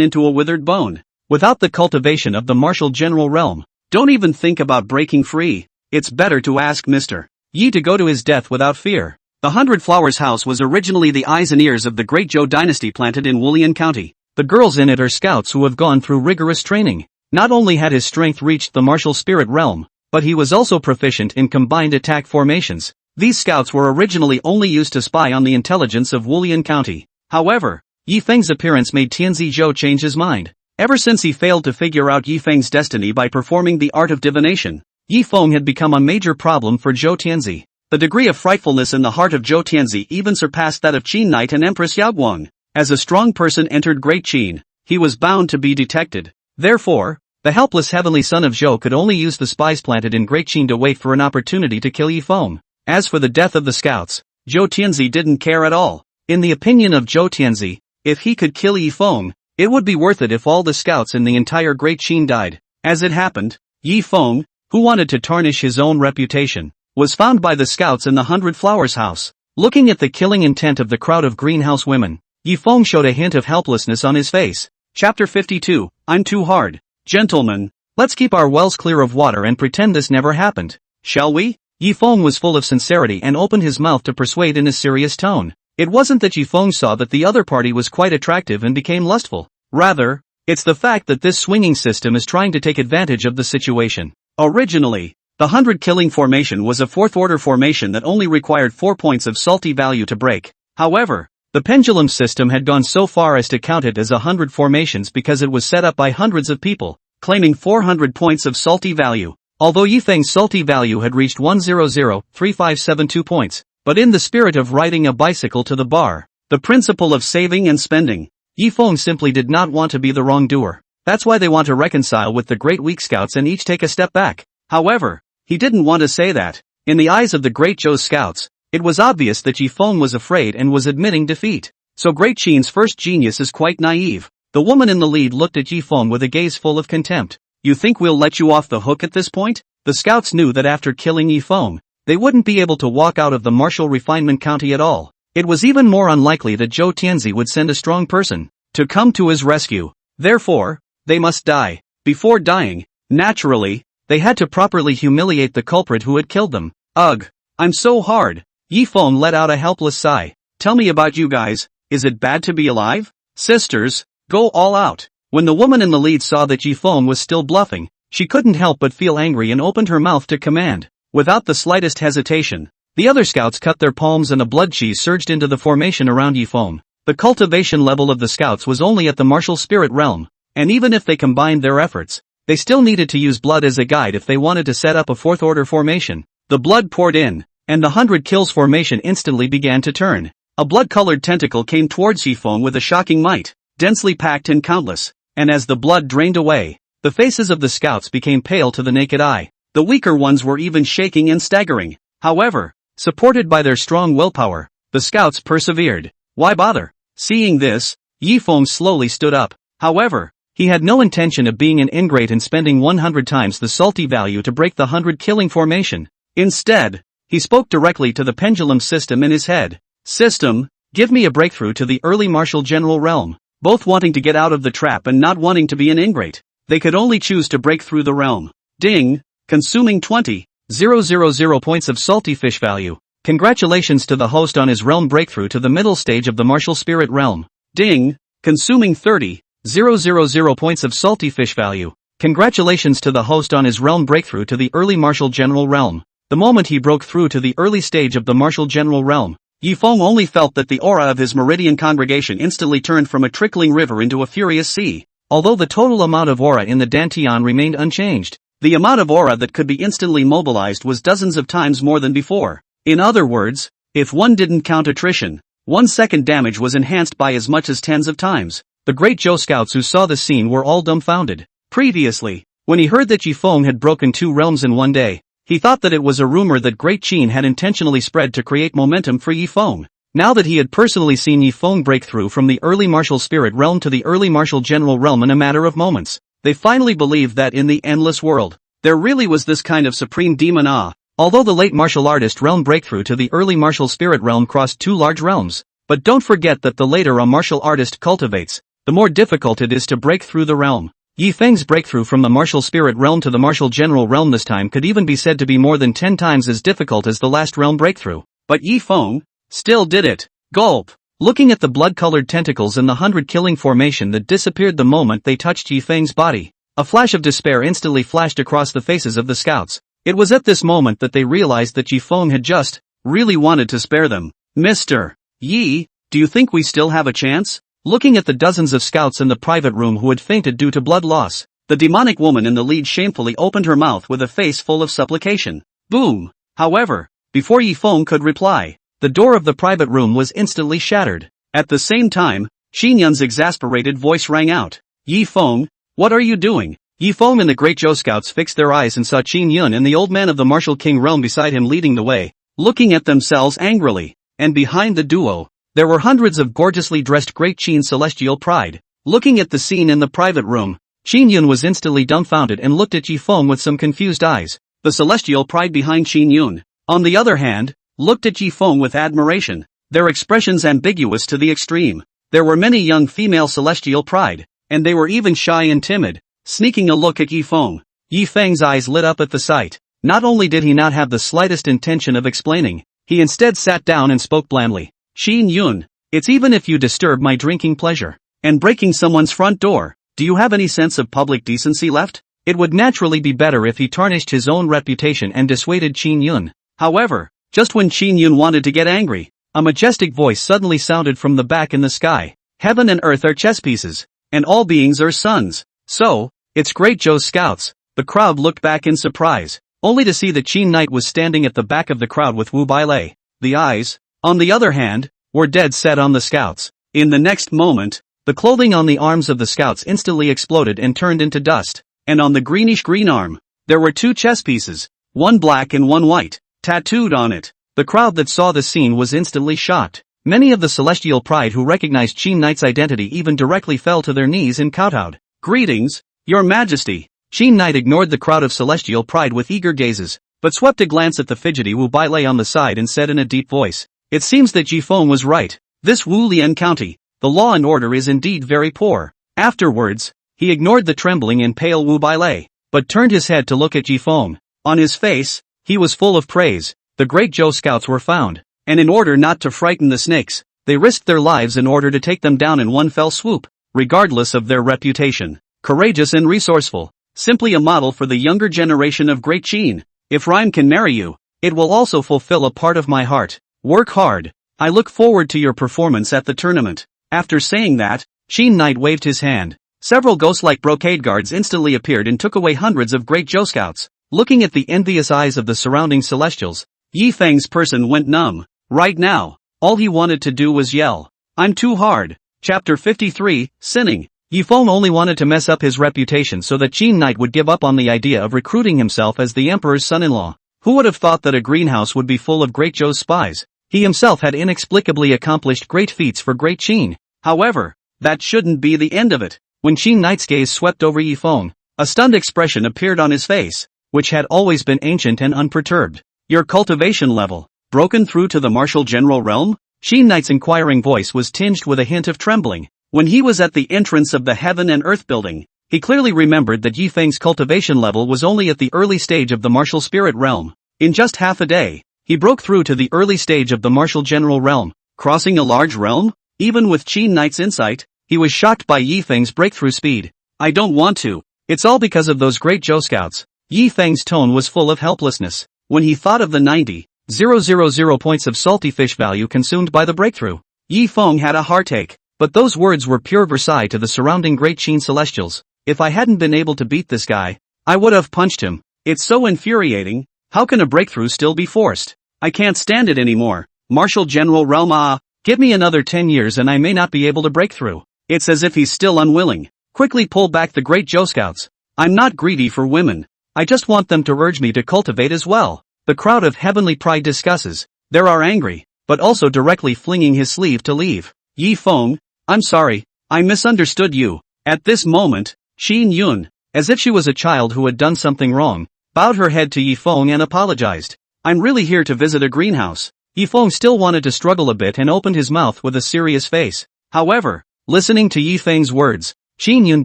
into a withered bone. Without the cultivation of the martial general realm, don't even think about breaking free. It's better to ask Mr. Yi to go to his death without fear. The 100 Flowers house was originally the eyes and ears of the Great Zhou dynasty planted in Wulian County. The girls in it are scouts who have gone through rigorous training. Not only had his strength reached the martial spirit realm, but he was also proficient in combined attack formations. These scouts were originally only used to spy on the intelligence of Wulian County. However, Yifeng's appearance made Tianzi Zhou change his mind. Ever since he failed to figure out Yifeng's destiny by performing the art of divination, Yifeng had become a major problem for Zhou Tianzi. The degree of frightfulness in the heart of Zhou Tianzi even surpassed that of Qin Knight and Empress Yaoguang. As a strong person entered Great Qin, he was bound to be detected. Therefore, the helpless heavenly son of Zhou could only use the spies planted in Great Qin to wait for an opportunity to kill Yifeng. As for the death of the scouts, Zhou Tianzi didn't care at all. In the opinion of Zhou Tianzi, if he could kill Yifeng, it would be worth it if all the scouts in the entire Great Qin died. As it happened, Yifeng, who wanted to tarnish his own reputation, was found by the scouts in the 100 Flowers house. Looking at the killing intent of the crowd of greenhouse women, Yifeng showed a hint of helplessness on his face. Chapter 52, I'm too hard. Gentlemen, let's keep our wells clear of water and pretend this never happened, shall we? Yifeng was full of sincerity and opened his mouth to persuade in a serious tone. It wasn't that Yifeng saw that the other party was quite attractive and became lustful. Rather, it's the fact that this swinging system is trying to take advantage of the situation. Originally, the 100 killing formation was a 4th order formation that only required 4 points of salty value to break. However, the pendulum system had gone so far as to count it as 100 formations because it was set up by hundreds of people, claiming 400 points of salty value. Although Yifeng's salty value had reached 100,3572 points, but in the spirit of riding a bicycle to the bar, the principle of saving and spending, Yifeng simply did not want to be the wrongdoer. That's why they want to reconcile with the Great Weak Scouts and each take a step back. However, he didn't want to say that. In the eyes of the Great Zhou Scouts, it was obvious that Yifeng was afraid and was admitting defeat. So Great Qin's first genius is quite naive. The woman in the lead looked at Yifeng with a gaze full of contempt. You think we'll let you off the hook at this point? The scouts knew that after killing Yifeng, they wouldn't be able to walk out of the martial refinement county at all. It was even more unlikely that Zhou Tianzi would send a strong person to come to his rescue. Therefore, they must die. Before dying, naturally, they had to properly humiliate the culprit who had killed them. Ugh, I'm so hard. Yifeng let out a helpless sigh. Tell me about you guys, is it bad to be alive? Sisters, go all out. When the woman in the lead saw that Yifeng was still bluffing, she couldn't help but feel angry and opened her mouth to command. Without the slightest hesitation, the other scouts cut their palms and a blood cheese surged into the formation around Yifeng. The cultivation level of the scouts was only at the martial spirit realm, and even if they combined their efforts, they still needed to use blood as a guide if they wanted to set up a fourth order formation. The blood poured in, and the 100 kills formation instantly began to turn. A blood-colored tentacle came towards Yifeng with a shocking might, densely packed and countless, and as the blood drained away, the faces of the scouts became pale to the naked eye. The weaker ones were even shaking and staggering. However, supported by their strong willpower, the scouts persevered. Why bother? Seeing this, Yifeng slowly stood up. However, he had no intention of being an ingrate and spending 100 times the salty value to break the 100 killing formation. Instead, he spoke directly to the pendulum system in his head. System, give me a breakthrough to the early martial general realm. Both wanting to get out of the trap and not wanting to be an ingrate, they could only choose to break through the realm. Ding, consuming 20,000 points of salty fish value. Congratulations to the host on his realm breakthrough to the middle stage of the martial spirit realm. Ding, consuming 30,000 points of salty fish value. Congratulations to the host on his realm breakthrough to the early martial general realm. The moment he broke through to the early stage of the martial general realm, Yifeng only felt that the aura of his meridian congregation instantly turned from a trickling river into a furious sea. Although the total amount of aura in the Dantian remained unchanged, the amount of aura that could be instantly mobilized was dozens of times more than before. In other words, if one didn't count attrition, 1 second damage was enhanced by as much as tens of times. The great Zhou scouts who saw the scene were all dumbfounded. Previously, when he heard that Yifeng had broken 2 realms in one day, he thought that it was a rumor that Great Qin had intentionally spread to create momentum for Yifeng. Now that he had personally seen Yifeng break through from the early martial spirit realm to the early martial general realm in a matter of moments, they finally believed that in the endless world, there really was this kind of supreme demon awe. Although the late martial artist realm breakthrough to the early martial spirit realm crossed 2 large realms, but don't forget that the later a martial artist cultivates, the more difficult it is to break through the realm. Yifeng's breakthrough from the martial spirit realm to the martial general realm this time could even be said to be more than 10 times as difficult as the last realm breakthrough. But Yifeng still did it. Gulp. Looking at the blood-colored tentacles in the 100 killing formation that disappeared the moment they touched Yifeng's body, a flash of despair instantly flashed across the faces of the scouts. It was at this moment that they realized that Yifeng had just really wanted to spare them. Mr. Yi, do you think we still have a chance? Looking at the dozens of scouts in the private room who had fainted due to blood loss, the demonic woman in the lead shamefully opened her mouth with a face full of supplication. Boom! However, before Yifeng could reply, the door of the private room was instantly shattered. At the same time, Xinyun's exasperated voice rang out. Yifeng, what are you doing? Yifeng and the great Zhou scouts fixed their eyes and saw Xinyun and the old man of the martial king realm beside him leading the way, looking at themselves angrily, and behind the duo, there were hundreds of gorgeously dressed Great Qin celestial pride. Looking at the scene in the private room, Xinyun was instantly dumbfounded and looked at Yifeng with some confused eyes. The celestial pride behind Xinyun, on the other hand, looked at Yifeng with admiration, their expressions ambiguous to the extreme. There were many young female celestial pride, and they were even shy and timid, sneaking a look at Yifeng. Yifeng's eyes lit up at the sight. Not only did he not have the slightest intention of explaining, he instead sat down and spoke blandly. Xinyun, it's even if you disturb my drinking pleasure, and breaking someone's front door, do you have any sense of public decency left? It would naturally be better if he tarnished his own reputation and dissuaded Xinyun. However, just when Xinyun wanted to get angry, a majestic voice suddenly sounded from the back in the sky. Heaven and earth are chess pieces, and all beings are suns. So, it's great Zhou's scouts. The crowd looked back in surprise, only to see that Qin Knight was standing at the back of the crowd with Wu Bailei. The eyes, on the other hand, were dead set on the scouts. In the next moment, the clothing on the arms of the scouts instantly exploded and turned into dust, and on the greenish-green arm, there were 2 chess pieces, one black and one white, tattooed on it. The crowd that saw the scene was instantly shocked. Many of the celestial pride who recognized Qin Knight's identity even directly fell to their knees and kowtowed. Greetings, your majesty. Qin Knight ignored the crowd of celestial pride with eager gazes, but swept a glance at the fidgety Wu Bailei on the side and said in a deep voice, it seems that Yifeng was right. This Wu Lian County, the law and order is indeed very poor. Afterwards, he ignored the trembling and pale Wu Bailei, but turned his head to look at Yifeng. On his face, he was full of praise. The great Zhou scouts were found, and in order not to frighten the snakes, they risked their lives in order to take them down in one fell swoop, regardless of their reputation. Courageous and resourceful, simply a model for the younger generation of Great Qin. If Rhyme can marry you, it will also fulfill a part of my heart. Work hard. I look forward to your performance at the tournament. After saying that, Sheen Knight waved his hand. Several ghost-like brocade guards instantly appeared and took away hundreds of great Joe Scouts. Looking at the envious eyes of the surrounding Celestials, Yi Feng's person went numb. Right now, all he wanted to do was yell, "I'm too hard." Chapter 53, Sinning. Yi Feng only wanted to mess up his reputation so that Sheen Knight would give up on the idea of recruiting himself as the Emperor's son-in-law. Who would have thought that a greenhouse would be full of Great Joe's spies? He himself had inexplicably accomplished great feats for Great Sheen. However, that shouldn't be the end of it. When Sheen Knight's gaze swept over Yi Feng, a stunned expression appeared on his face, which had always been ancient and unperturbed. Your cultivation level, broken through to the martial general realm? Sheen Knight's inquiring voice was tinged with a hint of trembling. When he was at the entrance of the Heaven and Earth building, he clearly remembered that Yi Feng's cultivation level was only at the early stage of the martial spirit realm. In just half a day, he broke through to the early stage of the martial general realm, crossing a large realm? Even with Sheen Knight's insight, he was shocked by Yi Feng's breakthrough speed. I don't want to. It's all because of those great Joe Scouts. Yi Feng's tone was full of helplessness. When he thought of the 90,000 points of salty fish value consumed by the breakthrough, Yi Feng had a heartache. But those words were pure Versailles to the surrounding Great Sheen Celestials. If I hadn't been able to beat this guy, I would have punched him. It's so infuriating. How can a breakthrough still be forced? I can't stand it anymore. Martial General Realm, give me another 10 years and I may not be able to break through. It's as if he's still unwilling. Quickly pull back the Great Joe Scouts. I'm not greedy for women. I just want them to urge me to cultivate as well. The crowd of heavenly pride discusses. There are angry, but also directly flinging his sleeve to leave. Yi Feng, I'm sorry, I misunderstood you. At this moment, Xin Yun, as if she was a child who had done something wrong, bowed her head to Yi Feng and apologized. I'm really here to visit a greenhouse. Yi Feng still wanted to struggle a bit and opened his mouth with a serious face. However, listening to Yi Feng's words, Xin Yun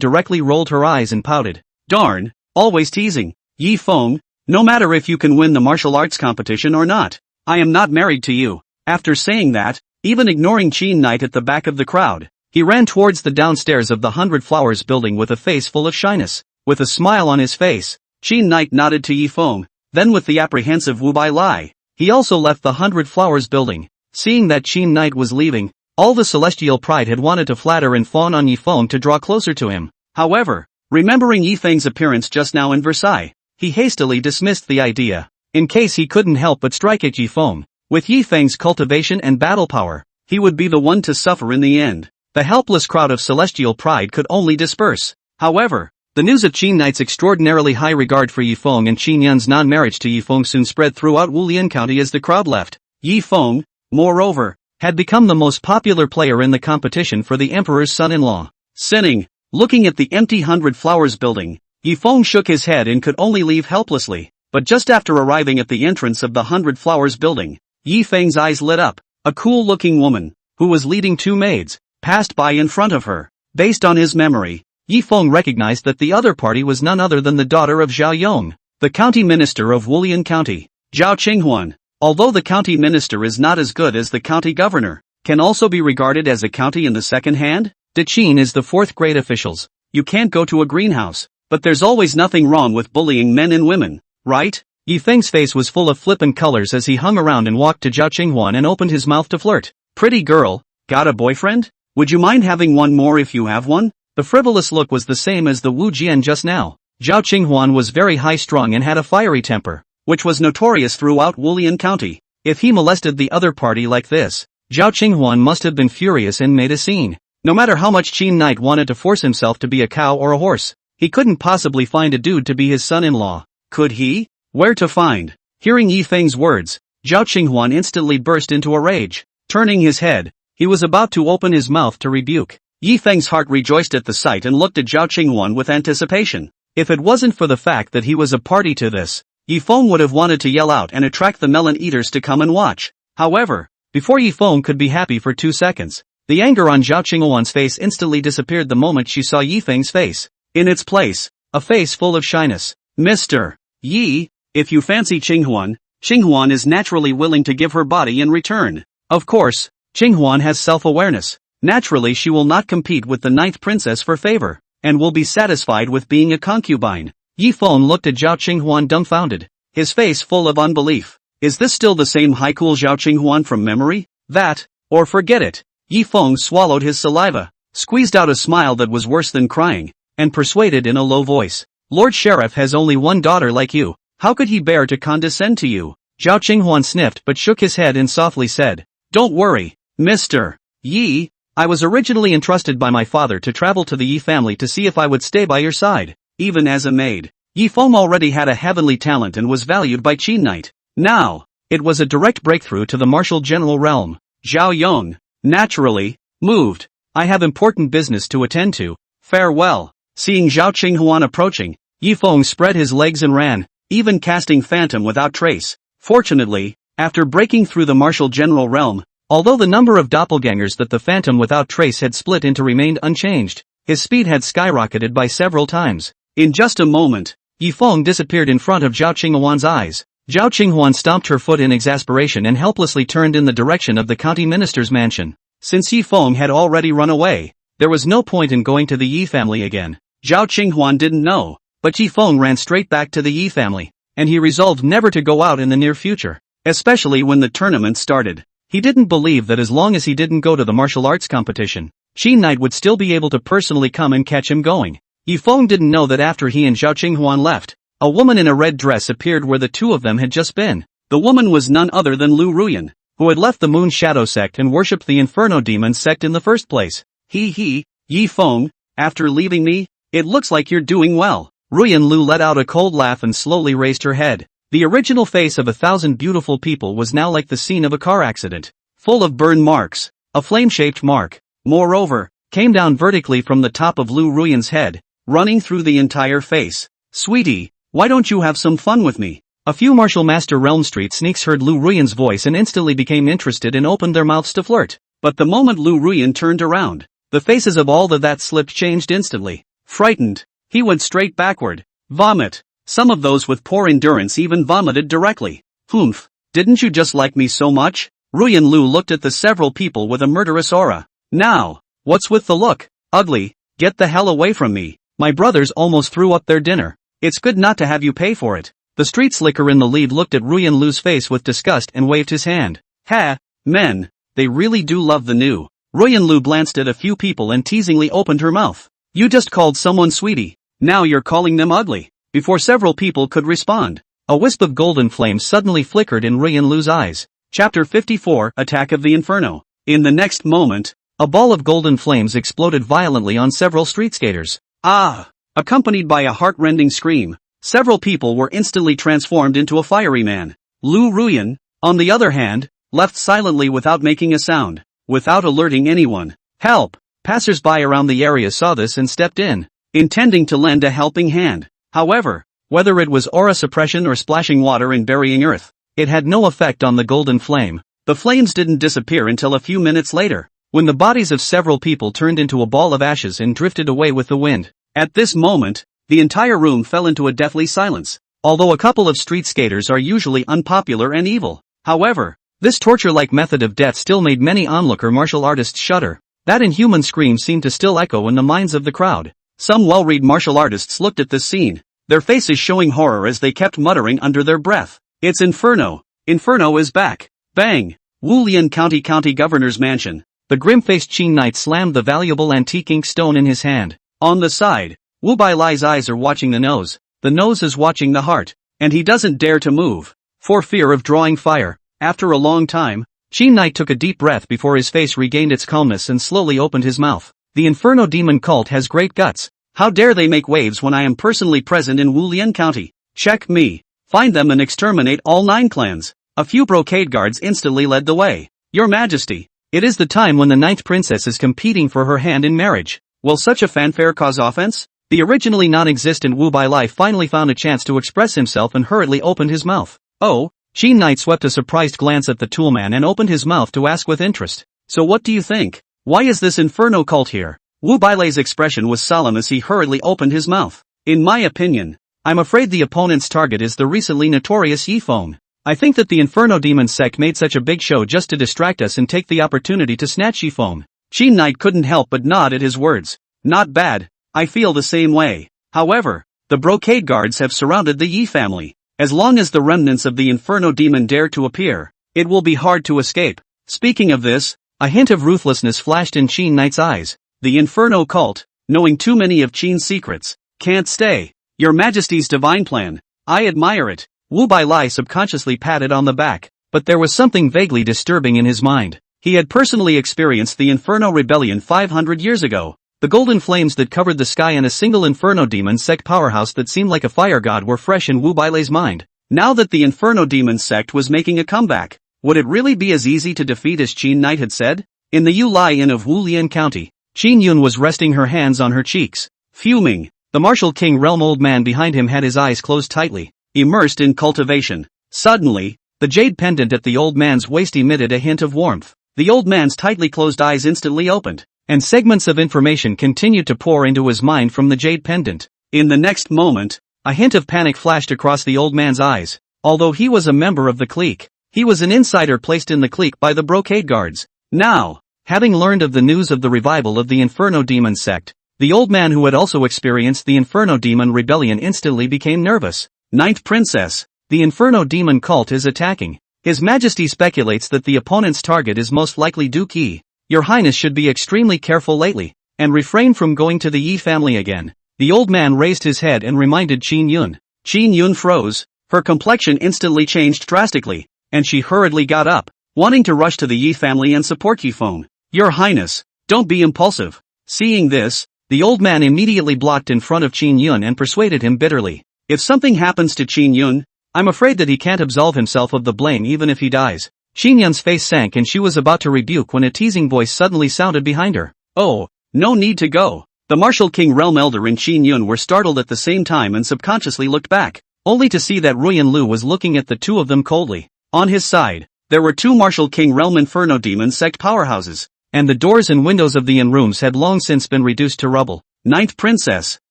directly rolled her eyes and pouted. Darn, always teasing. Yi Feng, no matter if you can win the martial arts competition or not, I am not married to you. After saying that, even ignoring Sheen Knight at the back of the crowd, he ran towards the downstairs of the 100 Flowers building with a face full of shyness. With a smile on his face, Sheen Knight nodded to Yi Feng, then with the apprehensive Wu Bai Lai, he also left the 100 Flowers building. Seeing that Sheen Knight was leaving, all the celestial pride had wanted to flatter and fawn on Yi Feng to draw closer to him. However, remembering Yi Feng's appearance just now in Versailles, he hastily dismissed the idea, in case he couldn't help but strike at Yi Feng. With Yi Feng's cultivation and battle power, he would be the one to suffer in the end. The helpless crowd of celestial pride could only disperse. However, the news of Sheen Knight's extraordinarily high regard for Yi Feng and Sheen Yun's non-marriage to Yi Feng soon spread throughout Wulian County as the crowd left. Yi Feng, moreover, had become the most popular player in the competition for the Emperor's son-in-law. Sinning, looking at the empty 100 Flowers building, Yi Feng shook his head and could only leave helplessly. But just after arriving at the entrance of the 100 Flowers building, Yi Feng's eyes lit up. A cool-looking woman, who was leading two maids, passed by in front of her. Based on his memory, Yi Feng recognized that the other party was none other than the daughter of Zhao Yong, the county minister of Wulian County. Zhao Qinghuan, although the county minister is not as good as the county governor, can also be regarded as a county in the second hand. Daqin is the fourth grade officials. You can't go to a greenhouse, but there's always nothing wrong with bullying men and women, right? Yi Feng's face was full of flippant colors as he hung around and walked to Zhao Qinghuan and opened his mouth to flirt. Pretty girl, got a boyfriend? Would you mind having one more if you have one? The frivolous look was the same as the Wu Jian just now. Zhao Qinghuan was very high-strung and had a fiery temper, which was notorious throughout Wulian County. If he molested the other party like this, Zhao Qinghuan must have been furious and made a scene. No matter how much Sheen Knight wanted to force himself to be a cow or a horse, he couldn't possibly find a dude to be his son-in-law. Could he? Where to find? Hearing Yi Feng's words, Zhao Qinghuan instantly burst into a rage. Turning his head, he was about to open his mouth to rebuke. Yi Feng's heart rejoiced at the sight and looked at Zhao Qinghuan with anticipation. If it wasn't for the fact that he was a party to this, Yi Feng would have wanted to yell out and attract the melon eaters to come and watch. However, before Yi Feng could be happy for 2 seconds, the anger on Zhao Qinghuan's face instantly disappeared the moment she saw Yi Feng's face. In its place, a face full of shyness. Mr. Yi, if you fancy Qinghuan, Qinghuan is naturally willing to give her body in return. Of course, Qinghuan has self-awareness. Naturally she will not compete with the 9th princess for favor, and will be satisfied with being a concubine. Yi Feng looked at Zhao Qinghuan dumbfounded, his face full of unbelief. Is this still the same high cool Zhao Qinghuan from memory? That, or forget it. Yi Feng swallowed his saliva, squeezed out a smile that was worse than crying, and persuaded in a low voice. Lord Sheriff has only one daughter like you, how could he bear to condescend to you? Zhao Qinghuan sniffed but shook his head and softly said, Don't worry, Mr. Yi, I was originally entrusted by my father to travel to the Yi family to see if I would stay by your side, even as a maid. Yi Feng already had a heavenly talent and was valued by Qin Knight. Now, it was a direct breakthrough to the martial general realm. Zhao Yong, naturally, moved. I have important business to attend to. Farewell. Seeing Zhao Qinghuan approaching, Yi Feng spread his legs and ran, even casting Phantom without trace. Fortunately, after breaking through the martial general realm, although the number of doppelgangers that the Phantom without trace had split into remained unchanged, his speed had skyrocketed by several times. In just a moment, Yi Feng disappeared in front of Zhao Qinghuan's eyes. Zhao Qinghuan stomped her foot in exasperation and helplessly turned in the direction of the county minister's mansion. Since Yi Feng had already run away, there was no point in going to the Yi family again. Zhao Qinghuan didn't know, but Yi Feng ran straight back to the Yi family, and he resolved never to go out in the near future, especially when the tournament started. He didn't believe that as long as he didn't go to the martial arts competition, Qin Knight would still be able to personally come and catch him going. Yi Feng didn't know that after he and Zhao Qinghuan left, a woman in a red dress appeared where the two of them had just been. The woman was none other than Lu Ruyan, who had left the Moon Shadow sect and worshipped the Inferno Demon sect in the first place. Yi Feng, after leaving me, it looks like you're doing well. Ruyan Lu let out a cold laugh and slowly raised her head. The original face of 1,000 beautiful people was now like the scene of a car accident, full of burn marks. A flame-shaped mark, moreover, came down vertically from the top of Lu Ruyan's head, running through the entire face. Sweetie, why don't you have some fun with me? A few Martial Master Realm Street sneaks heard Lu Ruyan's voice and instantly became interested and opened their mouths to flirt. But the moment Lu Ruyan turned around, the faces of all that slipped changed instantly. Frightened, he went straight backward. Vomit. Some of those with poor endurance even vomited directly. Humph, didn't you just like me so much? Ruyan Lu looked at the several people with a murderous aura. Now, what's with the look? Ugly, get the hell away from me. My brothers almost threw up their dinner. It's good not to have you pay for it. The street slicker in the lead looked at Ruyan Lu's face with disgust and waved his hand. Ha, men, they really do love the new. Ruyan Lu glanced at a few people and teasingly opened her mouth. You just called someone sweetie. Now you're calling them ugly. Before several people could respond, a wisp of golden flame suddenly flickered in Ruyan Lu's eyes. Chapter 54, Attack of the Inferno. In the next moment, a ball of golden flames exploded violently on several street skaters. Ah! Accompanied by a heart-rending scream, several people were instantly transformed into a fiery man. Lu Ruyan, on the other hand, left silently without making a sound, without alerting anyone. Help! Passers-by around the area saw this and stepped in, intending to lend a helping hand. However, whether it was aura suppression or splashing water and burying earth, it had no effect on the golden flame. The flames didn't disappear until a few minutes later, when the bodies of several people turned into a ball of ashes and drifted away with the wind. At this moment, the entire room fell into a deathly silence. Although a couple of street skaters are usually unpopular and evil, however, this torture-like method of death still made many onlooker martial artists shudder. That inhuman scream seemed to still echo in the minds of the crowd. Some well-read martial artists looked at this scene, their faces showing horror as they kept muttering under their breath. It's Inferno! Inferno is back! Bang! Wulian County Governor's Mansion. The grim-faced Qin Knight slammed the valuable antique ink stone in his hand. On the side, Wu Bailai's eyes are watching the nose is watching the heart, and he doesn't dare to move, for fear of drawing fire. After a long time, Qin Knight took a deep breath before his face regained its calmness and slowly opened his mouth. The Inferno Demon cult has great guts. How dare they make waves when I am personally present in Wulian County? Check me. Find them and exterminate all 9 clans. A few brocade guards instantly led the way. Your Majesty, it is the time when the 9th princess is competing for her hand in marriage. Will such a fanfare cause offense? The originally non-existent Wu Bailai finally found a chance to express himself and hurriedly opened his mouth. Oh, Qin Knight swept a surprised glance at the toolman and opened his mouth to ask with interest. So what do you think? Why is this Inferno cult here? Wu Bailai's expression was solemn as he hurriedly opened his mouth. In my opinion, I'm afraid the opponent's target is the recently notorious Yi Feng. I think that the Inferno Demon sect made such a big show just to distract us and take the opportunity to snatch Yi Feng. Qin Knight couldn't help but nod at his words. Not bad, I feel the same way. However, the brocade guards have surrounded the Yi family. As long as the remnants of the Inferno Demon dare to appear, it will be hard to escape. Speaking of this, A hint of ruthlessness flashed in Qin Knight's eyes. The Inferno cult, knowing too many of Qin's secrets, can't stay. Your Majesty's divine plan. I admire it. Wu Bailai subconsciously patted on the back, but there was something vaguely disturbing in his mind. He had personally experienced the Inferno rebellion 500 years ago. The golden flames that covered the sky and a single Inferno demon sect powerhouse that seemed like a fire god were fresh in Wu Bailai's mind. Now that the Inferno demon sect was making a comeback, would it really be as easy to defeat as Qin Knight had said? In the Yulai Inn of Wulian County, Qin Yun was resting her hands on her cheeks, fuming. The Martial King Realm old man behind him had his eyes closed tightly, immersed in cultivation. Suddenly, the jade pendant at the old man's waist emitted a hint of warmth. The old man's tightly closed eyes instantly opened, and segments of information continued to pour into his mind from the jade pendant. In the next moment, a hint of panic flashed across the old man's eyes. Although he was a member of the clique, he was an insider placed in the clique by the brocade guards. Now, having learned of the news of the revival of the Inferno demon sect, the old man who had also experienced the Inferno demon rebellion instantly became nervous. Ninth Princess, the Inferno demon cult is attacking. His Majesty speculates that the opponent's target is most likely Duke Yi. Your Highness should be extremely careful lately, and refrain from going to the Yi family again. The old man raised his head and reminded Qin Yun. Qin Yun froze, her complexion instantly changed drastically, and she hurriedly got up, wanting to rush to the Yi family and support Yifeng. Your Highness, don't be impulsive. Seeing this, the old man immediately blocked in front of Qin Yun and persuaded him bitterly. If something happens to Qin Yun, I'm afraid that he can't absolve himself of the blame even if he dies. Qin Yun's face sank and she was about to rebuke when a teasing voice suddenly sounded behind her. Oh, no need to go. The Martial King Realm Elder and Qin Yun were startled at the same time and subconsciously looked back, only to see that Ruyan Lu was looking at the two of them coldly. On his side, there were two Martial King Realm Inferno demon sect powerhouses, and the doors and windows of the inn rooms had long since been reduced to rubble. Ninth Princess,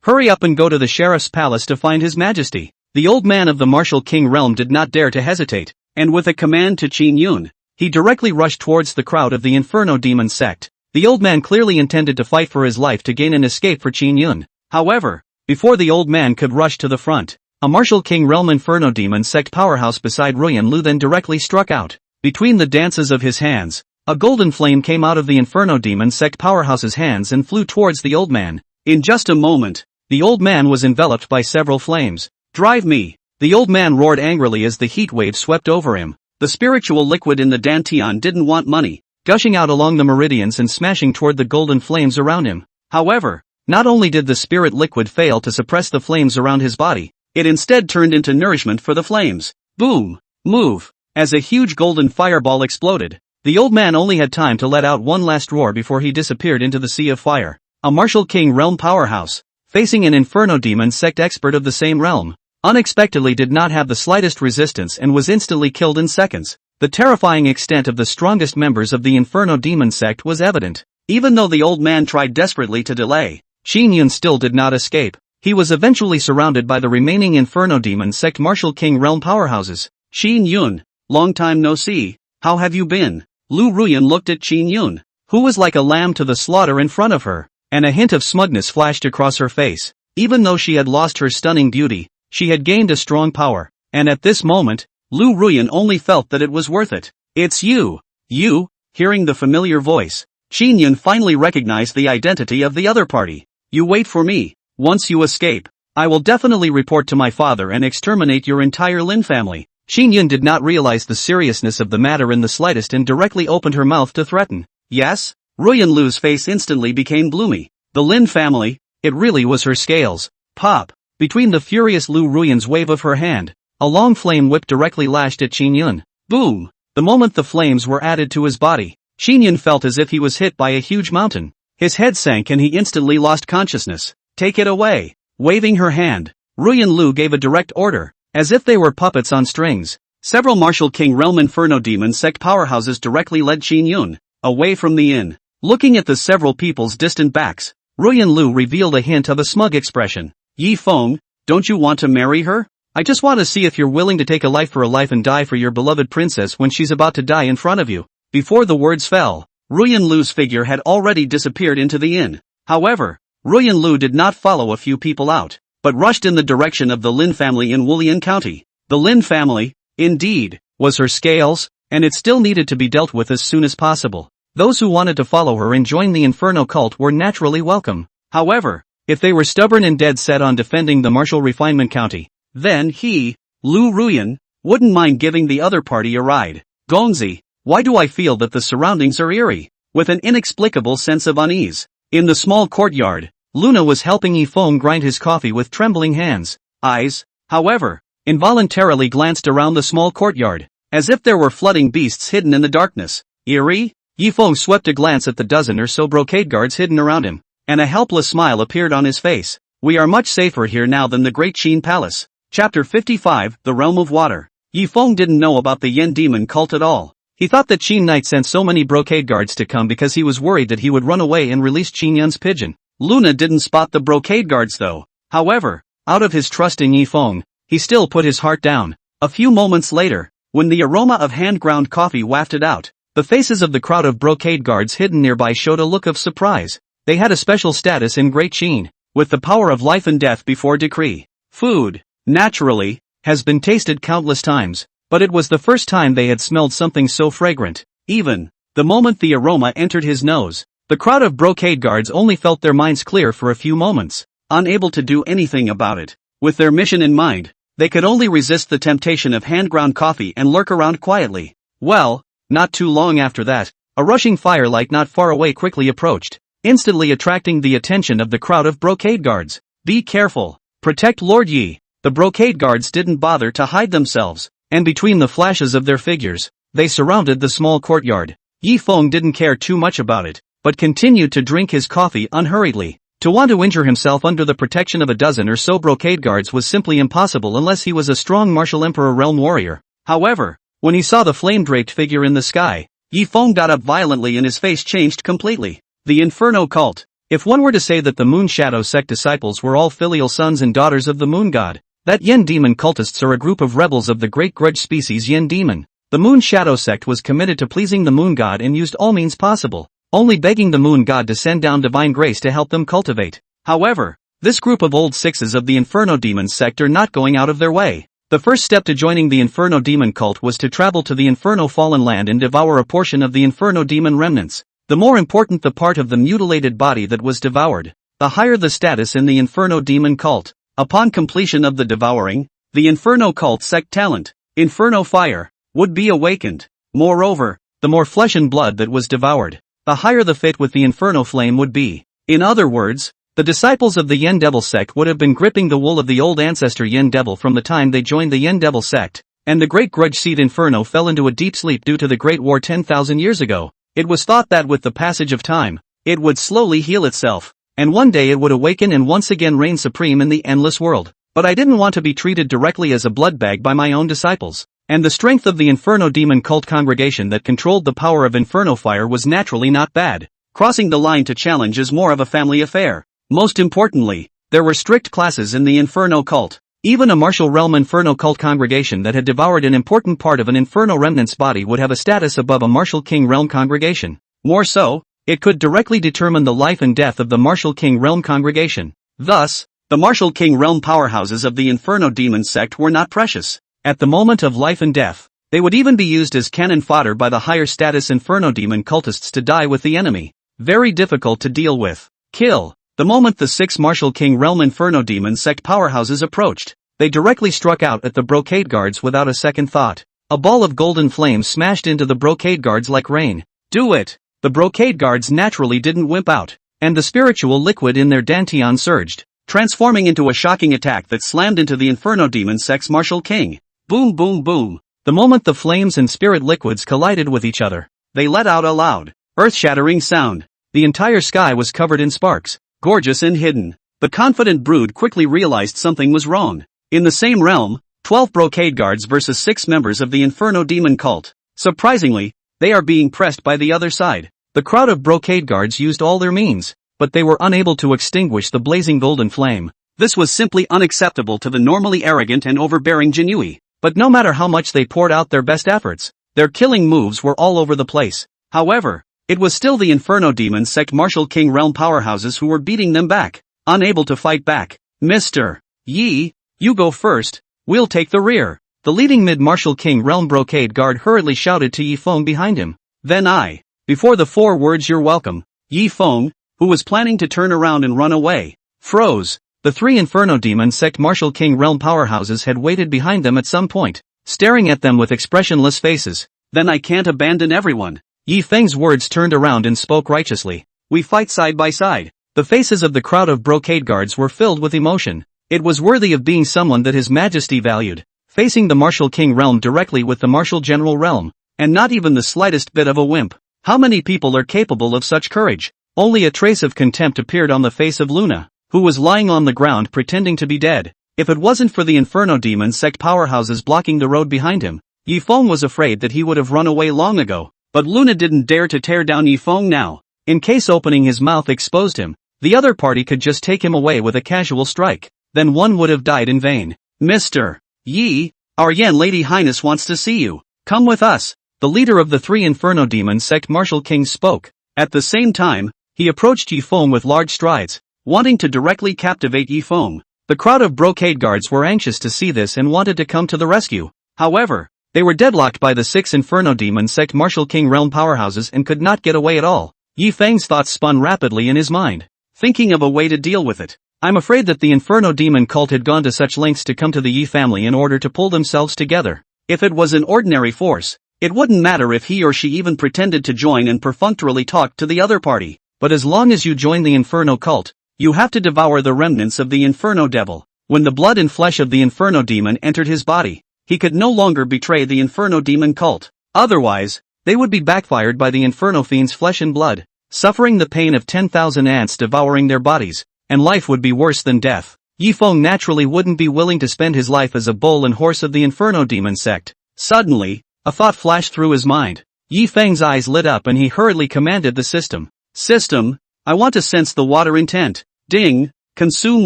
hurry up and go to the Sheriff's Palace to find His Majesty. The old man of the Martial King realm did not dare to hesitate, and with a command to Qin Yun, he directly rushed towards the crowd of the Inferno demon sect. The old man clearly intended to fight for his life to gain an escape for Qin Yun. However, before the old man could rush to the front, a Martial King realm Inferno demon sect powerhouse beside Ruyan Lu then directly struck out. Between the dances of his hands, a golden flame came out of the Inferno demon sect powerhouse's hands and flew towards the old man. In just a moment, the old man was enveloped by several flames. Drive me! The old man roared angrily as the heat wave swept over him. The spiritual liquid in the dantian didn't want money, gushing out along the meridians and smashing toward the golden flames around him. However, not only did the spirit liquid fail to suppress the flames around his body, it instead turned into nourishment for the flames. Boom! Move! As a huge golden fireball exploded, the old man only had time to let out one last roar before he disappeared into the sea of fire. A Martial King realm powerhouse, facing an Inferno demon sect expert of the same realm, unexpectedly did not have the slightest resistance and was instantly killed in seconds. The terrifying extent of the strongest members of the Inferno demon sect was evident. Even though the old man tried desperately to delay, Qin Yun still did not escape. He was eventually surrounded by the remaining Inferno demon sect Martial King realm powerhouses. Qin Yun, long time no see, how have you been? Lu Ruyan looked at Qin Yun, who was like a lamb to the slaughter in front of her, and a hint of smugness flashed across her face. Even though she had lost her stunning beauty, she had gained a strong power, and at this moment, Lu Ruyan only felt that it was worth it. It's you! You! Hearing the familiar voice, Qin Yun finally recognized the identity of the other party. You wait for me. Once you escape, I will definitely report to my father and exterminate your entire Lin family. Qin Yun did not realize the seriousness of the matter in the slightest and directly opened her mouth to threaten. Yes? Ruyan Lu's face instantly became gloomy. The Lin family, it really was her scales. Pop! Between the furious Lu Ruyan's wave of her hand, a long flame whip directly lashed at Qin Yun. Boom! The moment the flames were added to his body, Qin Yun felt as if he was hit by a huge mountain. His head sank and he instantly lost consciousness. Take it away! Waving her hand, Ruyan Lu gave a direct order, as if they were puppets on strings. Several Martial King realm Inferno demon sect powerhouses directly led Qin Yun away from the inn. Looking at the several people's distant backs, Ruyan Lu revealed a hint of a smug expression. Yifeng, don't you want to marry her? I just want to see if you're willing to take a life for a life and die for your beloved princess when she's about to die in front of you. Before the words fell, Ruyan Lu's figure had already disappeared into the inn. However, Ruyan Lu did not follow a few people out, but rushed in the direction of the Lin family in Wulian County. The Lin family, indeed, was her scales, and it still needed to be dealt with as soon as possible. Those who wanted to follow her and join the Inferno cult were naturally welcome. However, if they were stubborn and dead set on defending the martial refinement county, then he, Lu Ruyan, wouldn't mind giving the other party a ride. Gongzi, why do I feel that the surroundings are eerie? With an inexplicable sense of unease. In the small courtyard, Luna was helping Yifeng grind his coffee with trembling hands. Eyes, however, involuntarily glanced around the small courtyard, as if there were flooding beasts hidden in the darkness. Eerie? Yifeng swept a glance at the dozen or so brocade guards hidden around him, and a helpless smile appeared on his face. We are much safer here now than the Great Qin Palace. Chapter 55, The Realm of Water. Yifeng didn't know about the Yen demon cult at all. He thought that Qin Knight sent so many brocade guards to come because he was worried that he would run away and release Qin Yun's pigeon. Luna didn't spot the brocade guards though. However, out of his trust in Yifeng, he still put his heart down. A few moments later, when the aroma of hand-ground coffee wafted out, the faces of the crowd of brocade guards hidden nearby showed a look of surprise. They had a special status in Great Qin, with the power of life and death before decree. Food, naturally, has been tasted countless times, but it was the first time they had smelled something so fragrant. Even the moment the aroma entered his nose, the crowd of brocade guards only felt their minds clear for a few moments, unable to do anything about it. With their mission in mind, they could only resist the temptation of hand-ground coffee and lurk around quietly. Well, not too long after that, a rushing firelight not far away quickly approached, instantly attracting the attention of the crowd of brocade guards. Be careful. Protect Lord Yi. The brocade guards didn't bother to hide themselves, and between the flashes of their figures, they surrounded the small courtyard. Yifeng didn't care too much about it, but continued to drink his coffee unhurriedly. To want to injure himself under the protection of a dozen or so brocade guards was simply impossible unless he was a strong martial emperor realm warrior. However, when he saw the flame-draped figure in the sky, Yifeng got up violently and his face changed completely. The Inferno cult. If one were to say that the Moon Shadow sect disciples were all filial sons and daughters of the Moon God, that Yen demon cultists are a group of rebels of the great grudge species Yen demon. The Moon Shadow sect was committed to pleasing the Moon God and used all means possible, only begging the Moon God to send down divine grace to help them cultivate. However, this group of old sixes of the Inferno demon sect are not going out of their way. The first step to joining the Inferno demon cult was to travel to the Inferno fallen land and devour a portion of the Inferno demon remnants. The more important the part of the mutilated body that was devoured, the higher the status in the Inferno demon cult. Upon completion of the devouring, the Inferno cult sect talent, Inferno fire, would be awakened. Moreover, the more flesh and blood that was devoured, the higher the fit with the Inferno flame would be. In other words, the disciples of the Yen Devil sect would have been gripping the wool of the old ancestor Yen Devil from the time they joined the Yen Devil sect, and the great grudge seed Inferno fell into a deep sleep due to the Great War 10,000 years ago. It was thought that with the passage of time, it would slowly heal itself, and one day it would awaken and once again reign supreme in the endless world. But I didn't want to be treated directly as a blood bag by my own disciples, and the strength of the Inferno demon cult congregation that controlled the power of Inferno fire was naturally not bad. Crossing the line to challenge is more of a family affair. Most importantly, there were strict classes in the Inferno cult. Even a martial realm Inferno cult congregation that had devoured an important part of an Inferno remnant's body would have a status above a martial king realm congregation. More so, it could directly determine the life and death of the martial king realm congregation. Thus, the martial king realm powerhouses of the Inferno demon sect were not precious. At the moment of life and death, they would even be used as cannon fodder by the higher status Inferno demon cultists to die with the enemy. Very difficult to deal with. Kill. The moment the 6 martial king realm Inferno demon sect powerhouses approached, they directly struck out at the brocade guards without a second thought. A ball of golden flame smashed into the brocade guards like rain. Do it! The brocade guards naturally didn't wimp out, and the spiritual liquid in their dantian surged, transforming into a shocking attack that slammed into the Inferno demon sect's martial king. Boom boom boom. The moment the flames and spirit liquids collided with each other, they let out a loud, earth-shattering sound. The entire sky was covered in sparks, gorgeous and hidden. The confident brood quickly realized something was wrong. In the same realm, 12 brocade guards versus 6 members of the Inferno demon cult. Surprisingly, they are being pressed by the other side. The crowd of brocade guards used all their means, but they were unable to extinguish the blazing golden flame. This was simply unacceptable to the normally arrogant and overbearing Jinui. But no matter how much they poured out their best efforts, their killing moves were all over the place. However, it was still the Inferno demon sect martial king realm powerhouses who were beating them back, unable to fight back. Mr. Yi, you go first, we'll take the rear. The leading mid-martial king realm brocade guard hurriedly shouted to Yifeng behind him. Then I. Before the 4 words "you're welcome," Yi Feng, who was planning to turn around and run away, froze. The 3 Inferno Demon Sect Martial King Realm powerhouses had waited behind them at some point, staring at them with expressionless faces. "Then I can't abandon everyone." Yi Feng's words turned around and spoke righteously. "We fight side by side." The faces of the crowd of brocade guards were filled with emotion. It was worthy of being someone that His Majesty valued, facing the Martial King realm directly with the Martial General realm, and not even the slightest bit of a wimp. How many people are capable of such courage? Only a trace of contempt appeared on the face of Luna, who was lying on the ground pretending to be dead. If it wasn't for the Inferno Demon Sect powerhouses blocking the road behind him, Yi Feng was afraid that he would have run away long ago. But Luna didn't dare to tear down Yi Feng now. In case opening his mouth exposed him, the other party could just take him away with a casual strike. Then one would have died in vain. "Mr. Yi, our Yan Lady Highness wants to see you. Come with us." The leader of the 3 Inferno Demon Sect Martial Kings spoke. At the same time, he approached Yi Feng with large strides, wanting to directly captivate Yi Feng. The crowd of brocade guards were anxious to see this and wanted to come to the rescue. However, they were deadlocked by the 6 Inferno Demon Sect Martial King realm powerhouses and could not get away at all. Yi Feng's thoughts spun rapidly in his mind, thinking of a way to deal with it. I'm afraid that the Inferno Demon cult had gone to such lengths to come to the Yi family in order to pull themselves together. If it was an ordinary force, it wouldn't matter if he or she even pretended to join and perfunctorily talked to the other party. But as long as you join the Inferno cult, you have to devour the remnants of the Inferno Devil. When the blood and flesh of the Inferno Demon entered his body, he could no longer betray the Inferno Demon cult. Otherwise, they would be backfired by the Inferno Fiend's flesh and blood, suffering the pain of 10,000 ants devouring their bodies, and life would be worse than death. Yi Feng naturally wouldn't be willing to spend his life as a bull and horse of the Inferno Demon sect. Suddenly, a thought flashed through his mind. Yi Feng's eyes lit up and he hurriedly commanded the system. "System, I want to sense the water intent. Ding, consume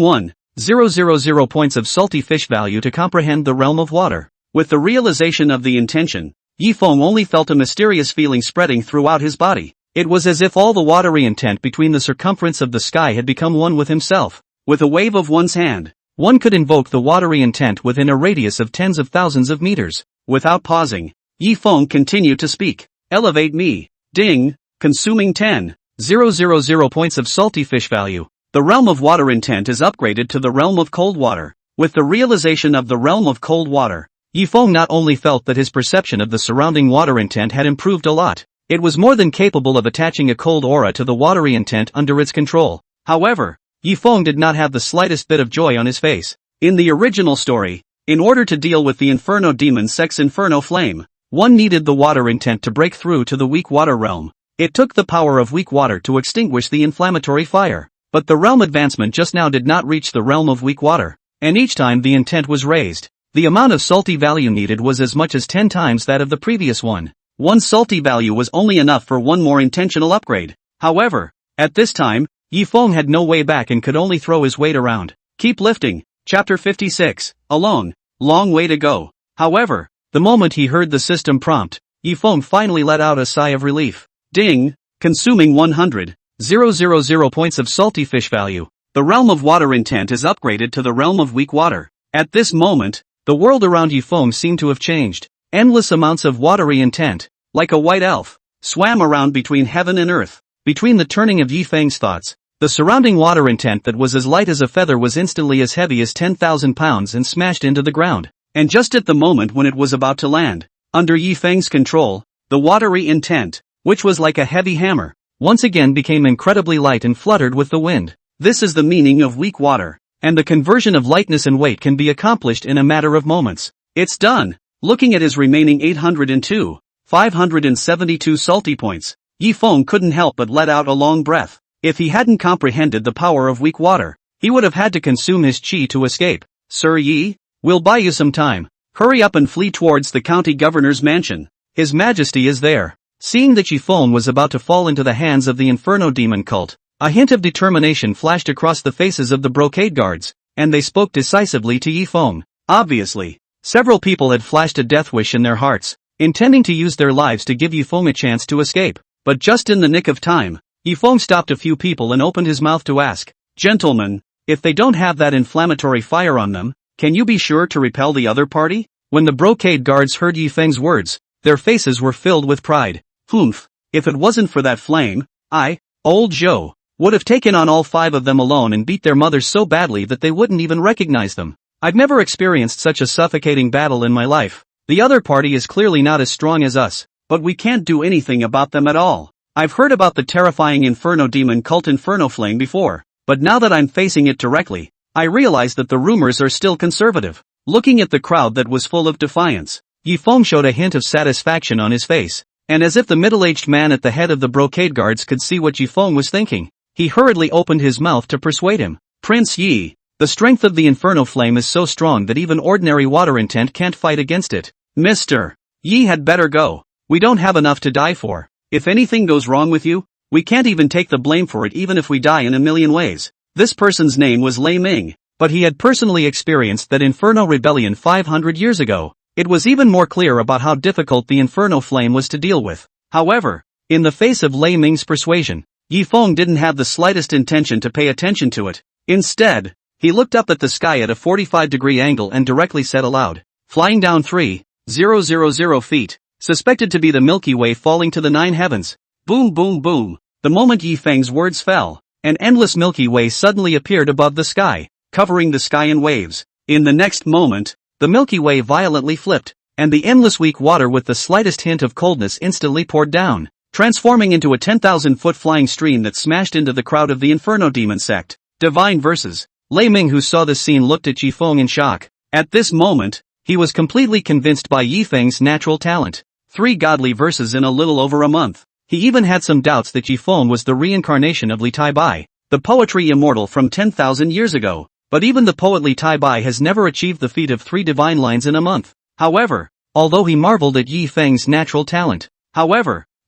1,000 points of salty fish value to comprehend the realm of water." With the realization of the intention, Yi Feng only felt a mysterious feeling spreading throughout his body. It was as if all the watery intent between the circumference of the sky had become one with himself. With a wave of one's hand, one could invoke the watery intent within a radius of tens of thousands of meters. Without pausing, Yi Feng continued to speak. "Elevate me. Ding, consuming 10,000 points of salty fish value." The realm of water intent is upgraded to the realm of cold water. With the realization of the realm of cold water, Yi Feng not only felt that his perception of the surrounding water intent had improved a lot, it was more than capable of attaching a cold aura to the watery intent under its control. However, Yi Feng did not have the slightest bit of joy on his face. In the original story, in order to deal with the Inferno Demon Sect's Inferno Flame, one needed the water intent to break through to the weak water realm. It took the power of weak water to extinguish the inflammatory fire. But the realm advancement just now did not reach the realm of weak water, and each time the intent was raised, the amount of salty value needed was as much as 10 times that of the previous one. One salty value was only enough for one more intentional upgrade. However, at this time, Yi Feng had no way back and could only throw his weight around. Keep lifting. Chapter 56. Alone. Long way to go. However, the moment he heard the system prompt, Yi Feng finally let out a sigh of relief. Ding, consuming 100,000 points of salty fish value. The realm of water intent is upgraded to the realm of weak water. At this moment, the world around Yi Feng seemed to have changed. Endless amounts of watery intent, like a white elf, swam around between heaven and earth. Between the turning of Yi Feng's thoughts, the surrounding water intent that was as light as a feather was instantly as heavy as 10,000 pounds and smashed into the ground. And just at the moment when it was about to land, under Yi Feng's control, the watery intent, which was like a heavy hammer, once again became incredibly light and fluttered with the wind. This is the meaning of weak water, and the conversion of lightness and weight can be accomplished in a matter of moments. It's done. Looking at his remaining 572 salty points, Yi Feng couldn't help but let out a long breath. If he hadn't comprehended the power of weak water, he would have had to consume his chi to escape. "Sir Yi, we'll buy you some time. Hurry up and flee towards the county governor's mansion. His Majesty is there." Seeing that Yi Feng was about to fall into the hands of the Inferno Demon cult, a hint of determination flashed across the faces of the brocade guards, and they spoke decisively to Yi Feng. Obviously, several people had flashed a death wish in their hearts, intending to use their lives to give Yi Feng a chance to escape. But just in the nick of time, Yi Feng stopped a few people and opened his mouth to ask, "Gentlemen, if they don't have that inflammatory fire on them, can you be sure to repel the other party?" When the brocade guards heard Yi Feng's words, their faces were filled with pride. "Humph, If it wasn't for that flame, old Joe, would have taken on all 5 of them alone and beat their mothers so badly that they wouldn't even recognize them. I've never experienced such a suffocating battle in my life. The other party is clearly not as strong as us, but we can't do anything about them at all. I've heard about the terrifying Inferno demon cult Inferno Flame before, but now that I'm facing it directly, I realize that the rumors are still conservative. Looking at the crowd that was full of defiance, Yifeng showed a hint of satisfaction on his face, and as if the middle-aged man at the head of the brocade guards could see what Yifeng was thinking, he hurriedly opened his mouth to persuade him. Prince Yi, the strength of the Inferno Flame is so strong that even ordinary water intent can't fight against it. Mr. Yi had better go. We don't have enough to die for. If anything goes wrong with you, we can't even take the blame for it even if we die in a million ways. This person's name was Lei Ming, but he had personally experienced that Inferno rebellion 500 years ago. It was even more clear about how difficult the Inferno Flame was to deal with. However, in the face of Lei Ming's persuasion, Yifeng didn't have the slightest intention to pay attention to it. Instead, he looked up at the sky at a 45-degree angle and directly said aloud, "Flying down 3,000 feet, suspected to be the Milky Way falling to the 9 heavens." Boom boom boom. The moment Yifeng's words fell, an endless Milky Way suddenly appeared above the sky, covering the sky in waves. In the next moment, the Milky Way violently flipped, and the endless weak water with the slightest hint of coldness instantly poured down, transforming into a 10,000-foot flying stream that smashed into the crowd of the Inferno Demon sect. Divine verses. Lei Ming, who saw this scene, looked at Yifeng in shock. At this moment, he was completely convinced by Yifeng's natural talent. 3 godly verses in a little over a month. He even had some doubts that Yifeng was the reincarnation of Li Taibai, the poetry immortal from 10,000 years ago. But even the poet Li Taibai has never achieved the feat of 3 divine lines in a month. However, although he marveled at Yifeng's natural talent,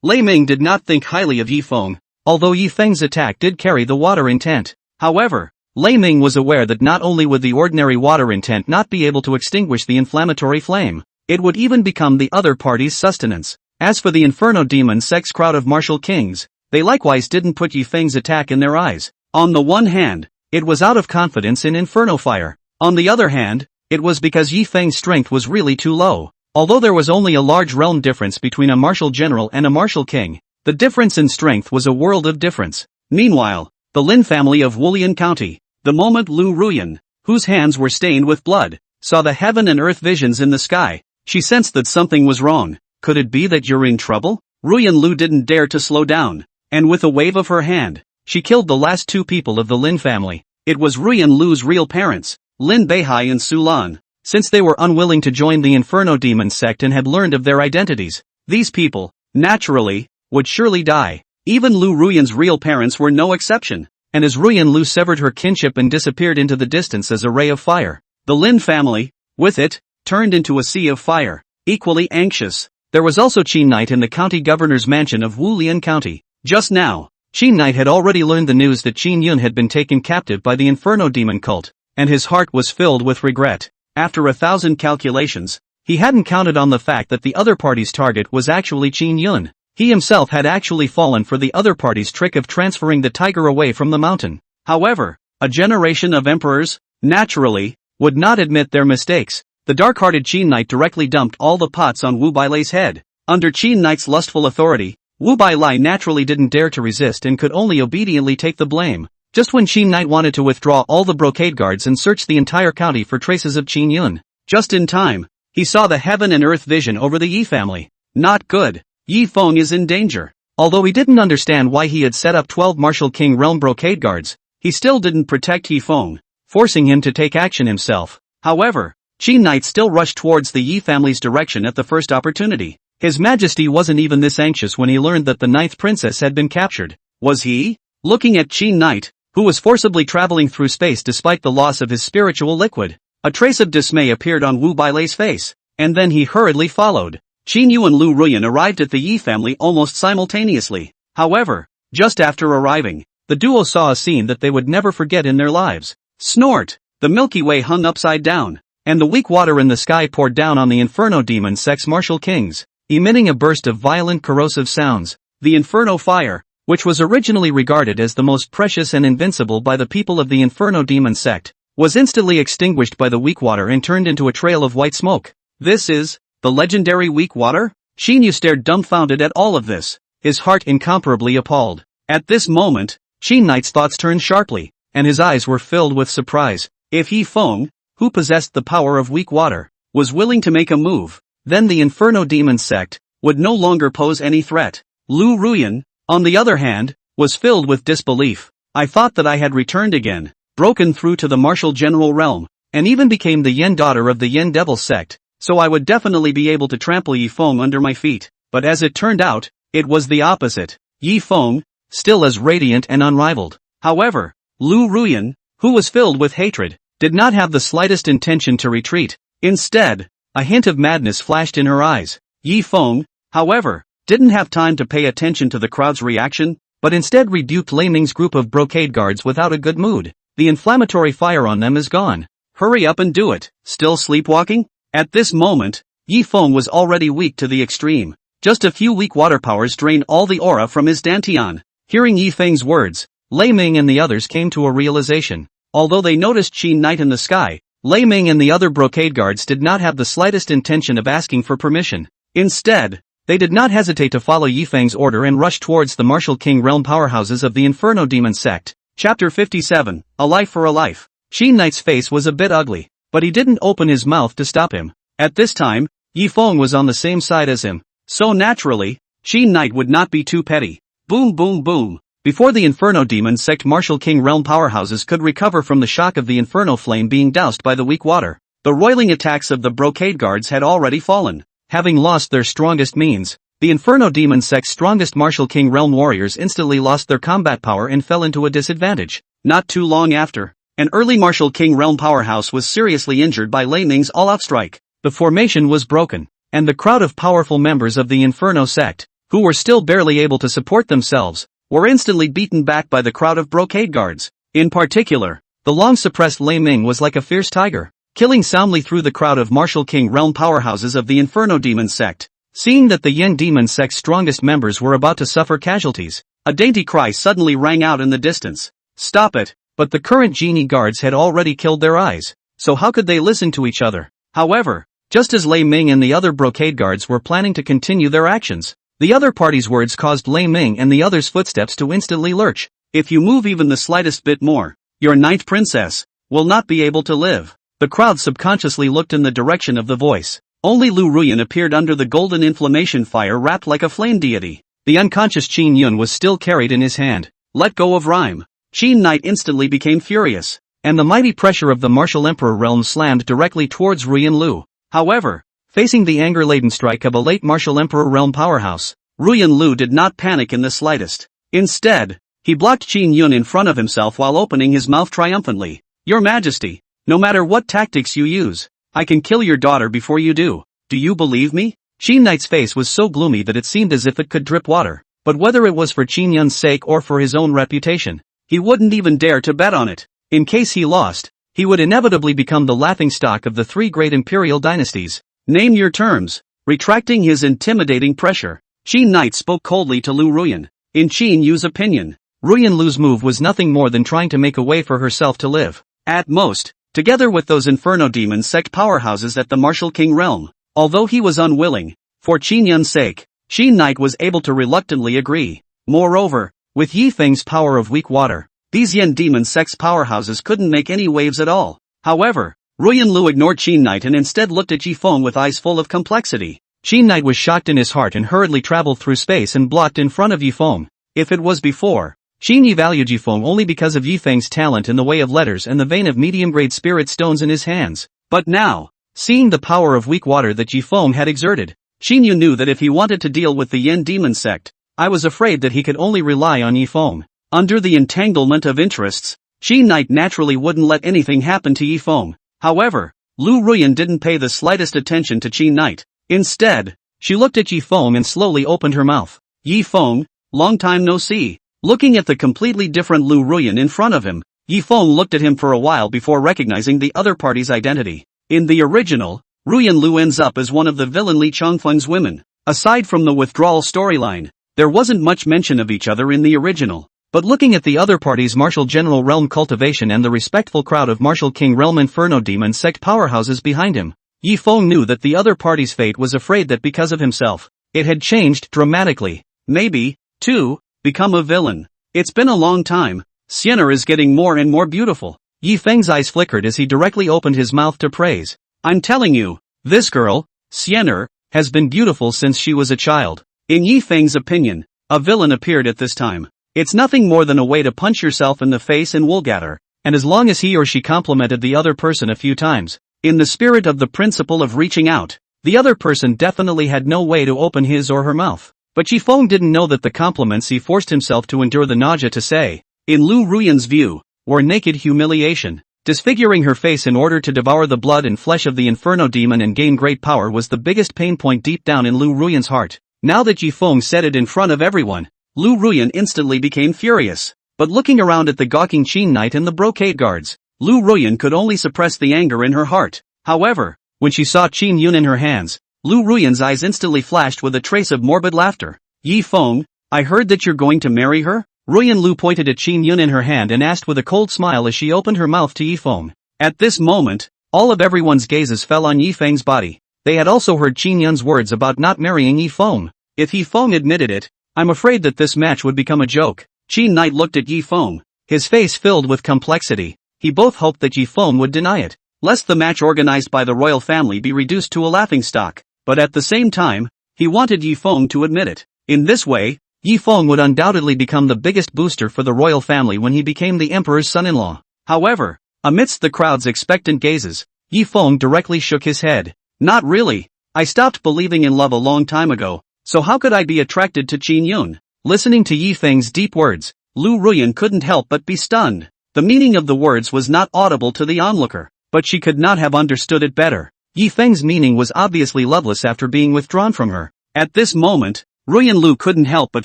Lei Ming did not think highly of Yifeng, although Yifeng's attack did carry the water intent. However, Lei Ming was aware that not only would the ordinary water intent not be able to extinguish the inflammatory flame, it would even become the other party's sustenance. As for the Inferno Demon sect's crowd of martial kings, they likewise didn't put Yifeng's attack in their eyes. On the one hand, it was out of confidence in Inferno Fire. On the other hand, it was because Yifeng's strength was really too low. Although there was only a large realm difference between a martial general and a martial king, the difference in strength was a world of difference. Meanwhile, the Lin family of Wulian County, the moment Lu Ruyan, whose hands were stained with blood, saw the heaven and earth visions in the sky, she sensed that something was wrong. Could it be that you're in trouble? Ruyan Lu didn't dare to slow down, and with a wave of her hand, she killed the last 2 people of the Lin family. It was Ruyan Lu's real parents, Lin Beihai and Su Lan. Since they were unwilling to join the Inferno Demon sect and had learned of their identities, these people, naturally, would surely die. Even Lu Ruyan's real parents were no exception, and as Ruyan Lu severed her kinship and disappeared into the distance as a ray of fire, the Lin family, with it, turned into a sea of fire. Equally anxious, there was also Qin Knight in the county governor's mansion of Wulian County. Just now, Qin Knight had already learned the news that Qin Yun had been taken captive by the Inferno Demon cult, and his heart was filled with regret. After 1,000 calculations, he hadn't counted on the fact that the other party's target was actually Qin Yun. He himself had actually fallen for the other party's trick of transferring the tiger away from the mountain. However, a generation of emperors, naturally, would not admit their mistakes. The dark-hearted Qin Knight directly dumped all the pots on Wu Bailei's head. Under Qin Knight's lustful authority, Wu Bailei naturally didn't dare to resist and could only obediently take the blame. Just when Qin Knight wanted to withdraw all the brocade guards and search the entire county for traces of Qin Yun, just in time, he saw the heaven and earth vision over the Yi family. Not good. Yifeng is in danger. Although he didn't understand why he had set up 12 Martial King Realm brocade guards, he still didn't protect Yifeng, forcing him to take action himself. However, Qin Knight still rushed towards the Yi family's direction at the first opportunity. His Majesty wasn't even this anxious when he learned that the 9th princess had been captured. Was he? Looking at Qin Knight, who was forcibly traveling through space despite the loss of his spiritual liquid, a trace of dismay appeared on Wu Bailei's face, and then he hurriedly followed. Qin Yu and Lu Ruyan arrived at the Yi family almost simultaneously. However, just after arriving, the duo saw a scene that they would never forget in their lives. Snort! The Milky Way hung upside down, and the weak water in the sky poured down on the Inferno Demon sect's martial kings, emitting a burst of violent corrosive sounds. The Inferno Fire, which was originally regarded as the most precious and invincible by the people of the Inferno Demon sect, was instantly extinguished by the weak water and turned into a trail of white smoke. This is the legendary weak water? Qin Yu stared dumbfounded at all of this. his heart incomparably appalled. At this moment, Qin Knight's thoughts turned sharply, and his eyes were filled with surprise. If Yi Feng, who possessed the power of weak water, was willing to make a move, then the Inferno Demon sect would no longer pose any threat. Lu Ruyan, on the other hand, was filled with disbelief. I thought that I had returned again, broken through to the martial general realm, and even became the Yin daughter of the Yin Devil sect, so I would definitely be able to trample Yi Feng under my feet. But as it turned out, it was the opposite. Yi Feng, still as radiant and unrivaled. However, Lu Ruyan, who was filled with hatred, did not have the slightest intention to retreat. Instead, a hint of madness flashed in her eyes. Yi Feng, however, didn't have time to pay attention to the crowd's reaction, but instead rebuked Lei Ming's group of brocade guards without a good mood. The inflammatory fire on them is gone. Hurry up and do it. Still sleepwalking? At this moment, Yi Feng was already weak to the extreme. Just a few weak water powers drained all the aura from his dantian. Hearing Yi Feng's words, Lei Ming and the others came to a realization. Although they noticed Qin Knight in the sky, Lei Ming and the other brocade guards did not have the slightest intention of asking for permission. Instead, they did not hesitate to follow Yi Feng's order and rush towards the martial king realm powerhouses of the Inferno Demon sect. Chapter 57, A Life for a Life. Qin Knight's face was a bit ugly, but he didn't open his mouth to stop him. At this time, Yi Feng was on the same side as him, so naturally, Qin Knight would not be too petty. Boom boom boom. Before the Inferno Demon sect martial king realm powerhouses could recover from the shock of the Inferno flame being doused by the weak water, the roiling attacks of the brocade guards had already fallen. Having lost their strongest means, the Inferno Demon sect's strongest martial king realm warriors instantly lost their combat power and fell into a disadvantage. Not too long after, an early martial king realm powerhouse was seriously injured by Lei Ming's all-out strike. The formation was broken, and the crowd of powerful members of the Inferno sect, who were still barely able to support themselves, were instantly beaten back by the crowd of brocade guards. In particular, the long-suppressed Lei Ming was like a fierce tiger, killing soundly through the crowd of martial king realm powerhouses of the Inferno Demon sect. Seeing that the Yin Demon sect's strongest members were about to suffer casualties, a dainty cry suddenly rang out in the distance. Stop it! But the current genie guards had already killed their eyes, so how could they listen to each other? However, just as Lei Ming and the other brocade guards were planning to continue their actions, the other party's words caused Lei Ming and the others' footsteps to instantly lurch. If you move even the slightest bit more, your ninth princess will not be able to live. The crowd subconsciously looked in the direction of the voice. Only Lu Ruyan appeared under the golden inflammation fire wrapped like a flame deity. The unconscious Qin Yun was still carried in his hand. Let go of rhyme. Qin Knight instantly became furious, and the mighty pressure of the martial emperor realm slammed directly towards Ruyan Lu. However, facing the anger-laden strike of a late martial emperor realm powerhouse, Ruyan Lu did not panic in the slightest. Instead, he blocked Qin Yun in front of himself while opening his mouth triumphantly. Your Majesty, no matter what tactics you use, I can kill your daughter before you do. Do you believe me? Qin Knight's face was so gloomy that it seemed as if it could drip water, but whether it was for Qin Yun's sake or for his own reputation, he wouldn't even dare to bet on it. In case he lost, he would inevitably become the laughingstock of the three great imperial dynasties. Name your terms. Retracting his intimidating pressure, Qin Knight spoke coldly to Lu Ruyan. In Qin Yu's opinion, Ruyan Lu's move was nothing more than trying to make a way for herself to live. At most, together with those Inferno Demon sect powerhouses at the martial king realm. Although he was unwilling, for Qin Yun's sake, Qin Knight was able to reluctantly agree. Moreover, with Yi Feng's power of weak water, these Yin Demon sect's powerhouses couldn't make any waves at all. However, Ruyan Lu ignored Qin Knight and instead looked at Yi Feng with eyes full of complexity. Qin Knight was shocked in his heart and hurriedly traveled through space and blocked in front of Yi Feng. If it was before, Qin Yi valued Yi Feng only because of Yi Feng's talent in the way of letters and the vein of medium-grade spirit stones in his hands. But now, seeing the power of weak water that Yi Feng had exerted, Qin Yu knew that if he wanted to deal with the Yin Demon sect, I was afraid that he could only rely on Yi Feng. Under the entanglement of interests, Qin Knight naturally wouldn't let anything happen to Yi Feng. However, Lu Ruyan didn't pay the slightest attention to Qin Knight. Instead, she looked at Yi Feng and slowly opened her mouth. Yi Feng, long time no see. Looking at the completely different Lu Ruyan in front of him, Yi Feng looked at him for a while before recognizing the other party's identity. In the original, Ruyan Lu ends up as one of the villain Li Changfeng's women. Aside from the withdrawal storyline, there wasn't much mention of each other in the original. But looking at the other party's martial general realm cultivation and the respectful crowd of martial king realm Inferno Demon sect powerhouses behind him, Yi Feng knew that the other party's fate was afraid that because of himself, it had changed dramatically. maybe, to become a villain. It's been a long time. Xian'er is getting more and more beautiful. Yi Feng's eyes flickered as he directly opened his mouth to praise. I'm telling you, this girl, Xian'er, has been beautiful since she was a child. In Yi Feng's opinion, a villain appeared at this time. It's nothing more than a way to punch yourself in the face and woolgather, and as long as he or she complimented the other person a few times, in the spirit of the principle of reaching out, the other person definitely had no way to open his or her mouth. But Yi Feng didn't know that the compliments he forced himself to endure the nausea to say, in Lu Ruyan's view, were naked humiliation. Disfiguring her face in order to devour the blood and flesh of the Inferno demon and gain great power was the biggest pain point deep down in Lu Ruyan's heart. Now that Yi Feng said it in front of everyone, Lu Ruyan instantly became furious. But looking around at the gawking Qin Knight and the brocade guards, Lu Ruyan could only suppress the anger in her heart. However, when she saw Qin Yun in her hands, Lu Ruyan's eyes instantly flashed with a trace of morbid laughter. Yi Feng, I heard that you're going to marry her? Ruyan Lu pointed at Qin Yun in her hand and asked with a cold smile as she opened her mouth to Yi Feng. At this moment, all of everyone's gazes fell on Yi Feng's body. They had also heard Qin Yun's words about not marrying Yi Feng. If Yi Feng admitted it, I'm afraid that this match would become a joke. Qin Knight looked at Yi Feng, his face filled with complexity. He both hoped that Yi Feng would deny it, lest the match organized by the royal family be reduced to a laughingstock. But at the same time, he wanted Yi Feng to admit it. In this way, Yi Feng would undoubtedly become the biggest booster for the royal family when he became the emperor's son-in-law. However, amidst the crowd's expectant gazes, Yi Feng directly shook his head. Not really. I stopped believing in love a long time ago, so how could I be attracted to Qin Yun? Listening to Yi Feng's deep words, Lu Ruyan couldn't help but be stunned. The meaning of the words was not audible to the onlooker, but she could not have understood it better. Yi Feng's meaning was obviously loveless after being withdrawn from her. At this moment, Ruyan Lu couldn't help but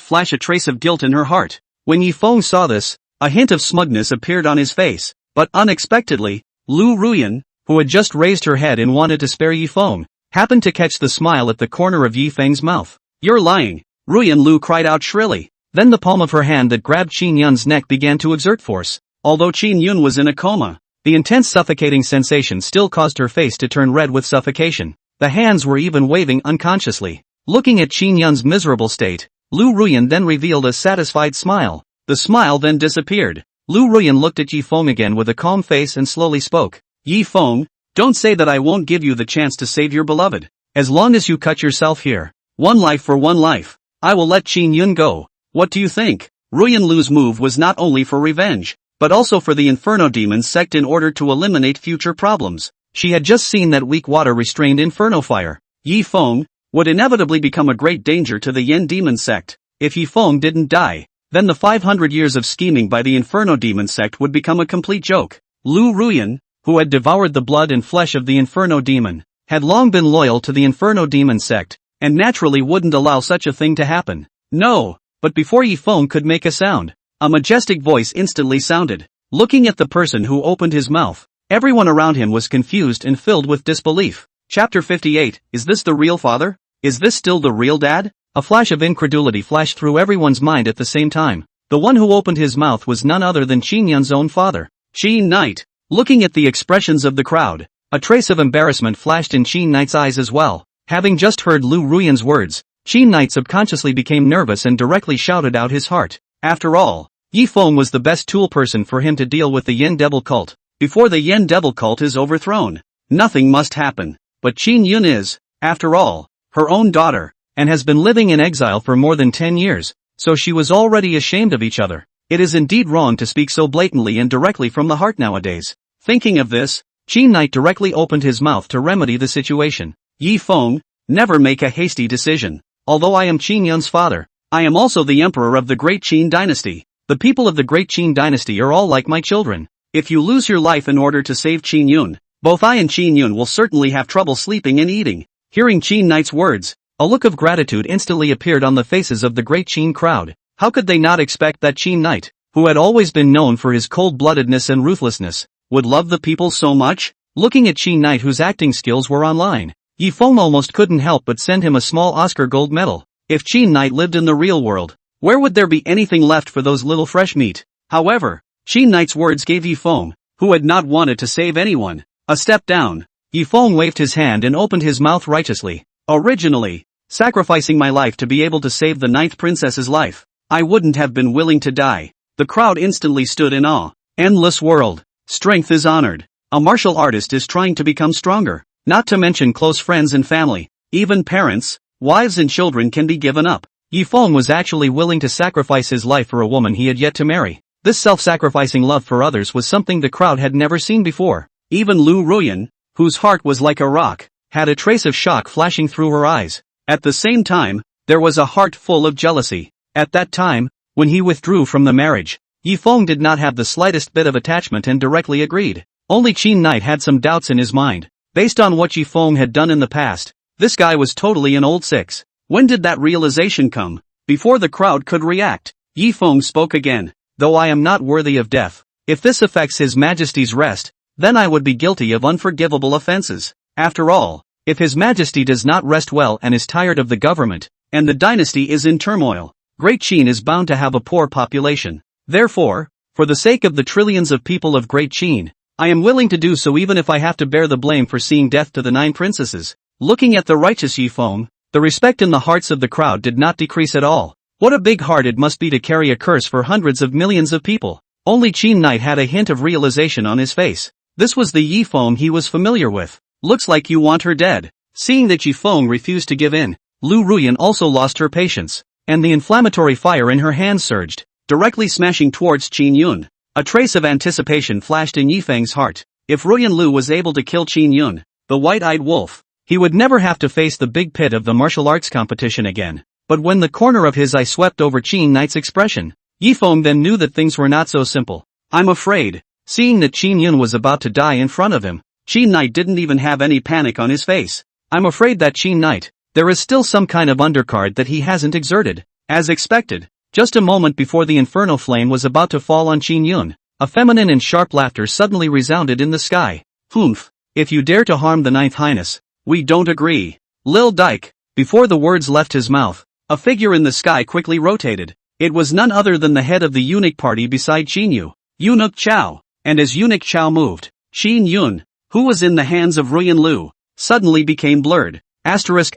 flash a trace of guilt in her heart. When Yi Feng saw this, a hint of smugness appeared on his face, but unexpectedly, Lu Ruyan, who had just raised her head and wanted to spare Yi Feng, happened to catch the smile at the corner of Yi Feng's mouth. You're lying, Ruyan Lu cried out shrilly. Then the palm of her hand that grabbed Qin Yun's neck began to exert force. Although Qin Yun was in a coma, the intense suffocating sensation still caused her face to turn red with suffocation. The hands were even waving unconsciously. Looking at Qin Yun's miserable state, Lu Ruyan then revealed a satisfied smile. The smile then disappeared. Lu Ruyan looked at Yi Feng again with a calm face and slowly spoke. Yi Feng, don't say that I won't give you the chance to save your beloved. As long as you cut yourself here, one life for one life, I will let Qin Yun go. What do you think? Ruyan Lu's move was not only for revenge, but also for the Inferno Demon sect in order to eliminate future problems. She had just seen that weak water-restrained Inferno fire, Yi Feng, would inevitably become a great danger to the Yin Demon sect. If Yi Feng didn't die, then the 500 years of scheming by the Inferno Demon sect would become a complete joke. Lu Ruyan, who had devoured the blood and flesh of the Inferno Demon, had long been loyal to the Inferno Demon sect, and naturally wouldn't allow such a thing to happen. No, but before Yi Feng could make a sound, a majestic voice instantly sounded. Looking at the person who opened his mouth, everyone around him was confused and filled with disbelief. Chapter 58, Is this the real father? Is this still the real dad? A flash of incredulity flashed through everyone's mind at the same time. The one who opened his mouth was none other than Qin Yun's own father. Qin Knight. Looking at the expressions of the crowd, a trace of embarrassment flashed in Qin Knight's eyes as well. Having just heard Lu Ruyan's words, Qin Knight subconsciously became nervous and directly shouted out his heart. After all, Yi Feng was the best tool person for him to deal with the Yin Devil cult. Before the Yin Devil cult is overthrown, nothing must happen. But Qin Yun is, after all, her own daughter, and has been living in exile for more than 10 years, so she was already ashamed of each other. It is indeed wrong to speak so blatantly and directly from the heart nowadays. Thinking of this, Qin Knight directly opened his mouth to remedy the situation. Yi Feng, never make a hasty decision. Although I am Qin Yun's father, I am also the emperor of the Great Qin dynasty. The people of the Great Qin dynasty are all like my children. If you lose your life in order to save Qin Yun, both I and Qin Yun will certainly have trouble sleeping and eating. Hearing Qin Knight's words, a look of gratitude instantly appeared on the faces of the Great Qin crowd. How could they not expect that Qin Knight, who had always been known for his cold-bloodedness and ruthlessness, would love the people so much? Looking at Qin Knight, whose acting skills were online, Yi Feng almost couldn't help but send him a small Oscar gold medal. If Qin Knight lived in the real world, where would there be anything left for those little fresh meat? However, Qin Knight's words gave Yi Feng, who had not wanted to save anyone, a step down. Yi Feng waved his hand and opened his mouth righteously. Originally, sacrificing my life to be able to save the ninth princess's life. I wouldn't have been willing to die. The crowd instantly stood in awe. Endless world. Strength is honored. A martial artist is trying to become stronger. Not to mention close friends and family. Even parents, wives and children can be given up. Yifeng was actually willing to sacrifice his life for a woman he had yet to marry. This self-sacrificing love for others was something the crowd had never seen before. Even Lu Ruyan, whose heart was like a rock, had a trace of shock flashing through her eyes. At the same time, there was a heart full of jealousy. At that time, when he withdrew from the marriage, Yifeng did not have the slightest bit of attachment and directly agreed. Only Qin Knight had some doubts in his mind. Based on what Yifeng had done in the past, this guy was totally an old six. When did that realization come? Before the crowd could react, Yifeng spoke again. Though I am not worthy of death, if this affects His Majesty's rest, then I would be guilty of unforgivable offenses. After all, if His Majesty does not rest well and is tired of the government, and the dynasty is in turmoil, Great Qin is bound to have a poor population. Therefore, for the sake of the trillions of people of Great Qin, I am willing to do so even if I have to bear the blame for seeing death to the 9 princesses. Looking at the righteous Yifeng, the respect in the hearts of the crowd did not decrease at all. What a big heart it must be to carry a curse for hundreds of millions of people. Only Qin Knight had a hint of realization on his face. This was the Yifeng he was familiar with. Looks like you want her dead. Seeing that Yifeng refused to give in, Lu Ruyan also lost her patience, and the inflammatory fire in her hands surged, directly smashing towards Qin Yun. A trace of anticipation flashed in Yifeng's heart. If Ruyan Lu was able to kill Qin Yun, the white-eyed wolf, he would never have to face the big pit of the martial arts competition again. But when the corner of his eye swept over Qin Knight's expression, Yifeng then knew that things were not so simple. I'm afraid. Seeing that Qin Yun was about to die in front of him, Qin Knight didn't even have any panic on his face. I'm afraid that Qin Knight, there is still some kind of undercard that he hasn't exerted. As expected, just a moment before the inferno flame was about to fall on Qin Yun, a feminine and sharp laughter suddenly resounded in the sky. Humph, if you dare to harm the Ninth Highness, we don't agree. Lil Dyke. Before the words left his mouth, a figure in the sky quickly rotated. It was none other than the head of the eunuch party beside Qin Yu, Eunuch Chao, and as Eunuch Chao moved, Qin Yun, who was in the hands of Ruyan Lu, suddenly became blurred. Asterisk.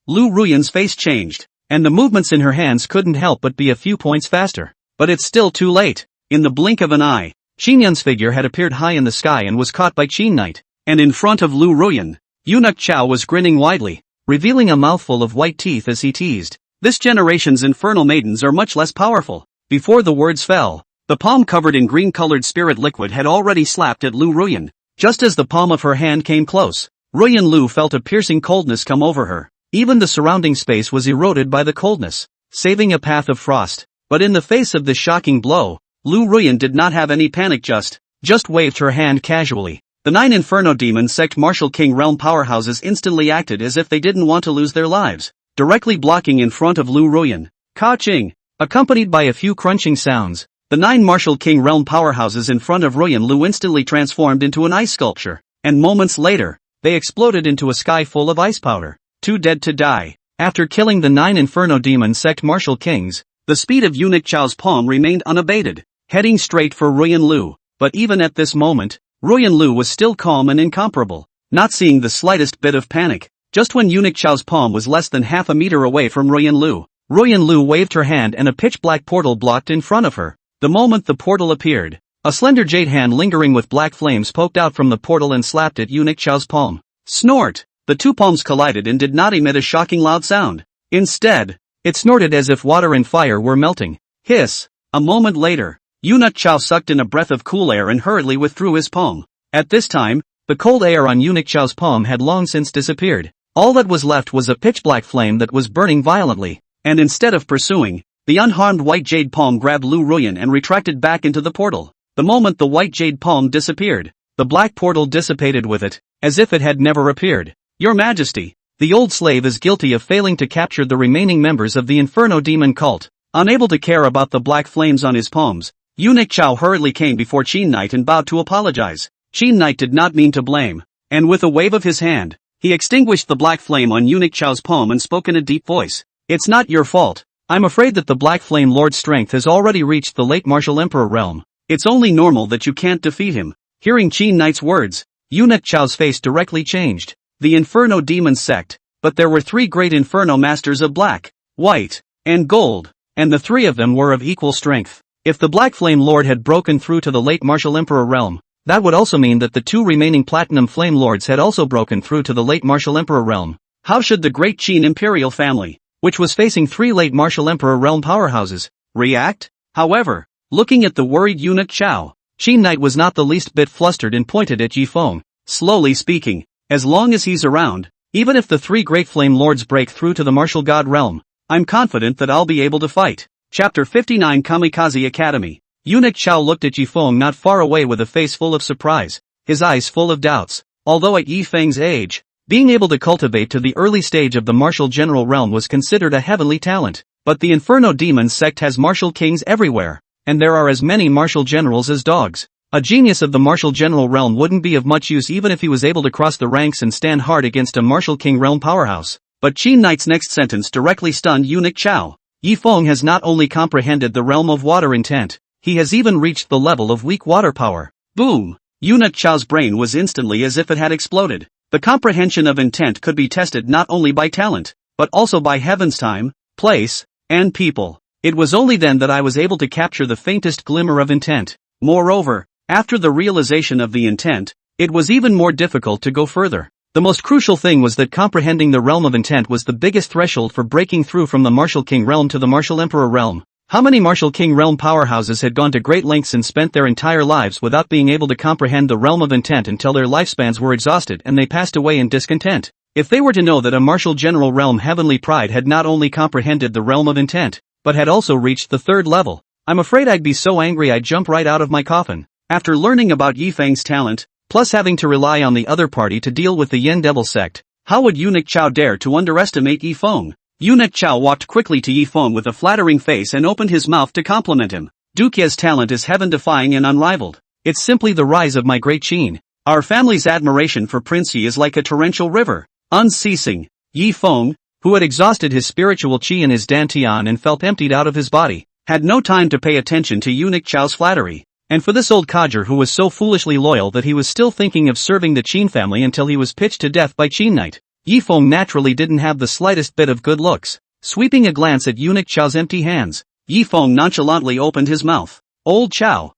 Lu Ruyan's face changed, and the movements in her hands couldn't help but be a few points faster. But it's still too late. In the blink of an eye, Qin Yun's figure had appeared high in the sky and was caught by Qin Knight, and in front of Lu Ruyan, Eunuch Chao was grinning widely, revealing a mouthful of white teeth as he teased. This generation's infernal maidens are much less powerful. Before the words fell, the palm covered in green-colored spirit liquid had already slapped at Lu Ruyan. Just as the palm of her hand came close, Ruyan Lu felt a piercing coldness come over her. Even the surrounding space was eroded by the coldness, saving a path of frost. But in the face of this shocking blow, Lu Ruyan did not have any panic, just waved her hand casually. The 9 Inferno Demon Sect Martial King Realm powerhouses instantly acted as if they didn't want to lose their lives, directly blocking in front of Lu Ruyan. Ka-ching! Accompanied by a few crunching sounds, the 9 Martial King Realm powerhouses in front of Ruyan Lu instantly transformed into an ice sculpture, and moments later, they exploded into a sky full of ice powder. Too dead to die. After killing the 9 Inferno Demon Sect Martial Kings, the speed of Eunuch Chao's palm remained unabated, heading straight for Ruyan Lu. But even at this moment, Ruyan Lu was still calm and incomparable, not seeing the slightest bit of panic. Just when Eunuch Chao's palm was less than half a meter away from Ruyan Lu waved her hand and a pitch-black portal blocked in front of her. The moment the portal appeared, a slender jade hand lingering with black flames poked out from the portal and slapped at Eunuch Chao's palm. Snort! The two palms collided and did not emit a shocking loud sound. Instead, it snorted as if water and fire were melting. Hiss! A moment later, Eunuch Chao sucked in a breath of cool air and hurriedly withdrew his palm. At this time, the cold air on Eunuch Chao's palm had long since disappeared. All that was left was a pitch-black flame that was burning violently, and instead of pursuing, the unharmed white jade palm grabbed Lu Ruyan and retracted back into the portal. The moment the white jade palm disappeared, the black portal dissipated with it, as if it had never appeared. Your Majesty, the old slave is guilty of failing to capture the remaining members of the Inferno Demon cult. Unable to care about the black flames on his palms, Eunuch Chao hurriedly came before Qin Knight and bowed to apologize. Qin Knight did not mean to blame, and with a wave of his hand, he extinguished the black flame on Eunuch Chao's palm and spoke in a deep voice. It's not your fault. I'm afraid that the Black Flame Lord's strength has already reached the late Martial Emperor realm. It's only normal that you can't defeat him. Hearing Qin Knight's words, Eunuch Chao's face directly changed. The Inferno Demon Sect, but there were 3 great inferno masters of black, white, and gold, and the 3 of them were of equal strength. If the Black Flame Lord had broken through to the late Martial Emperor realm, that would also mean that the 2 remaining Platinum Flame Lords had also broken through to the late Martial Emperor realm. How should the Great Qin Imperial family, which was facing 3 late Martial Emperor realm powerhouses, react? However, looking at the worried eunuch Chao, Qin Knight was not the least bit flustered and pointed at Yifeng, slowly speaking, as long as he's around, even if the 3 Great Flame Lords break through to the Martial God realm, I'm confident that I'll be able to fight. Chapter 59 Kamikaze Academy. Eunuch Chao looked at Yifeng not far away with a face full of surprise, his eyes full of doubts. Although at Yifeng's age, being able to cultivate to the early stage of the martial general realm was considered a heavenly talent, but the Inferno Demon sect has martial kings everywhere, and there are as many martial generals as dogs. A genius of the martial general realm wouldn't be of much use even if he was able to cross the ranks and stand hard against a martial king realm powerhouse. But Qin Knight's next sentence directly stunned Eunuch Chao. Yifeng has not only comprehended the realm of water intent, he has even reached the level of weak water power. Boom! Eunuch Chao's brain was instantly as if it had exploded. The comprehension of intent could be tested not only by talent, but also by heaven's time, place, and people. It was only then that I was able to capture the faintest glimmer of intent. Moreover, after the realization of the intent, it was even more difficult to go further. The most crucial thing was that comprehending the realm of intent was the biggest threshold for breaking through from the Martial King realm to the Martial Emperor realm. How many Martial King realm powerhouses had gone to great lengths and spent their entire lives without being able to comprehend the realm of intent until their lifespans were exhausted and they passed away in discontent? If they were to know that a martial general realm heavenly pride had not only comprehended the realm of intent, but had also reached the 3rd level, I'm afraid I'd be so angry I'd jump right out of my coffin. After learning about Yifeng's talent, plus having to rely on the other party to deal with the Yen Devil sect, how would Eunuch Chao dare to underestimate Yifeng? Eunuch Chao walked quickly to Yifeng with a flattering face and opened his mouth to compliment him. Duke's talent is heaven-defying and unrivaled. It's simply the rise of my great Qin. Our family's admiration for Prince Yi is like a torrential river, unceasing. Yifeng, who had exhausted his spiritual qi in his dantian and felt emptied out of his body, had no time to pay attention to Eunuch Chao's flattery. And for this old codger who was so foolishly loyal that he was still thinking of serving the Qin family until he was pitched to death by Qin Knight, Yifeng naturally didn't have the slightest bit of good looks. Sweeping a glance at Eunuch Chao's empty hands, Yifeng nonchalantly opened his mouth. Old Chao,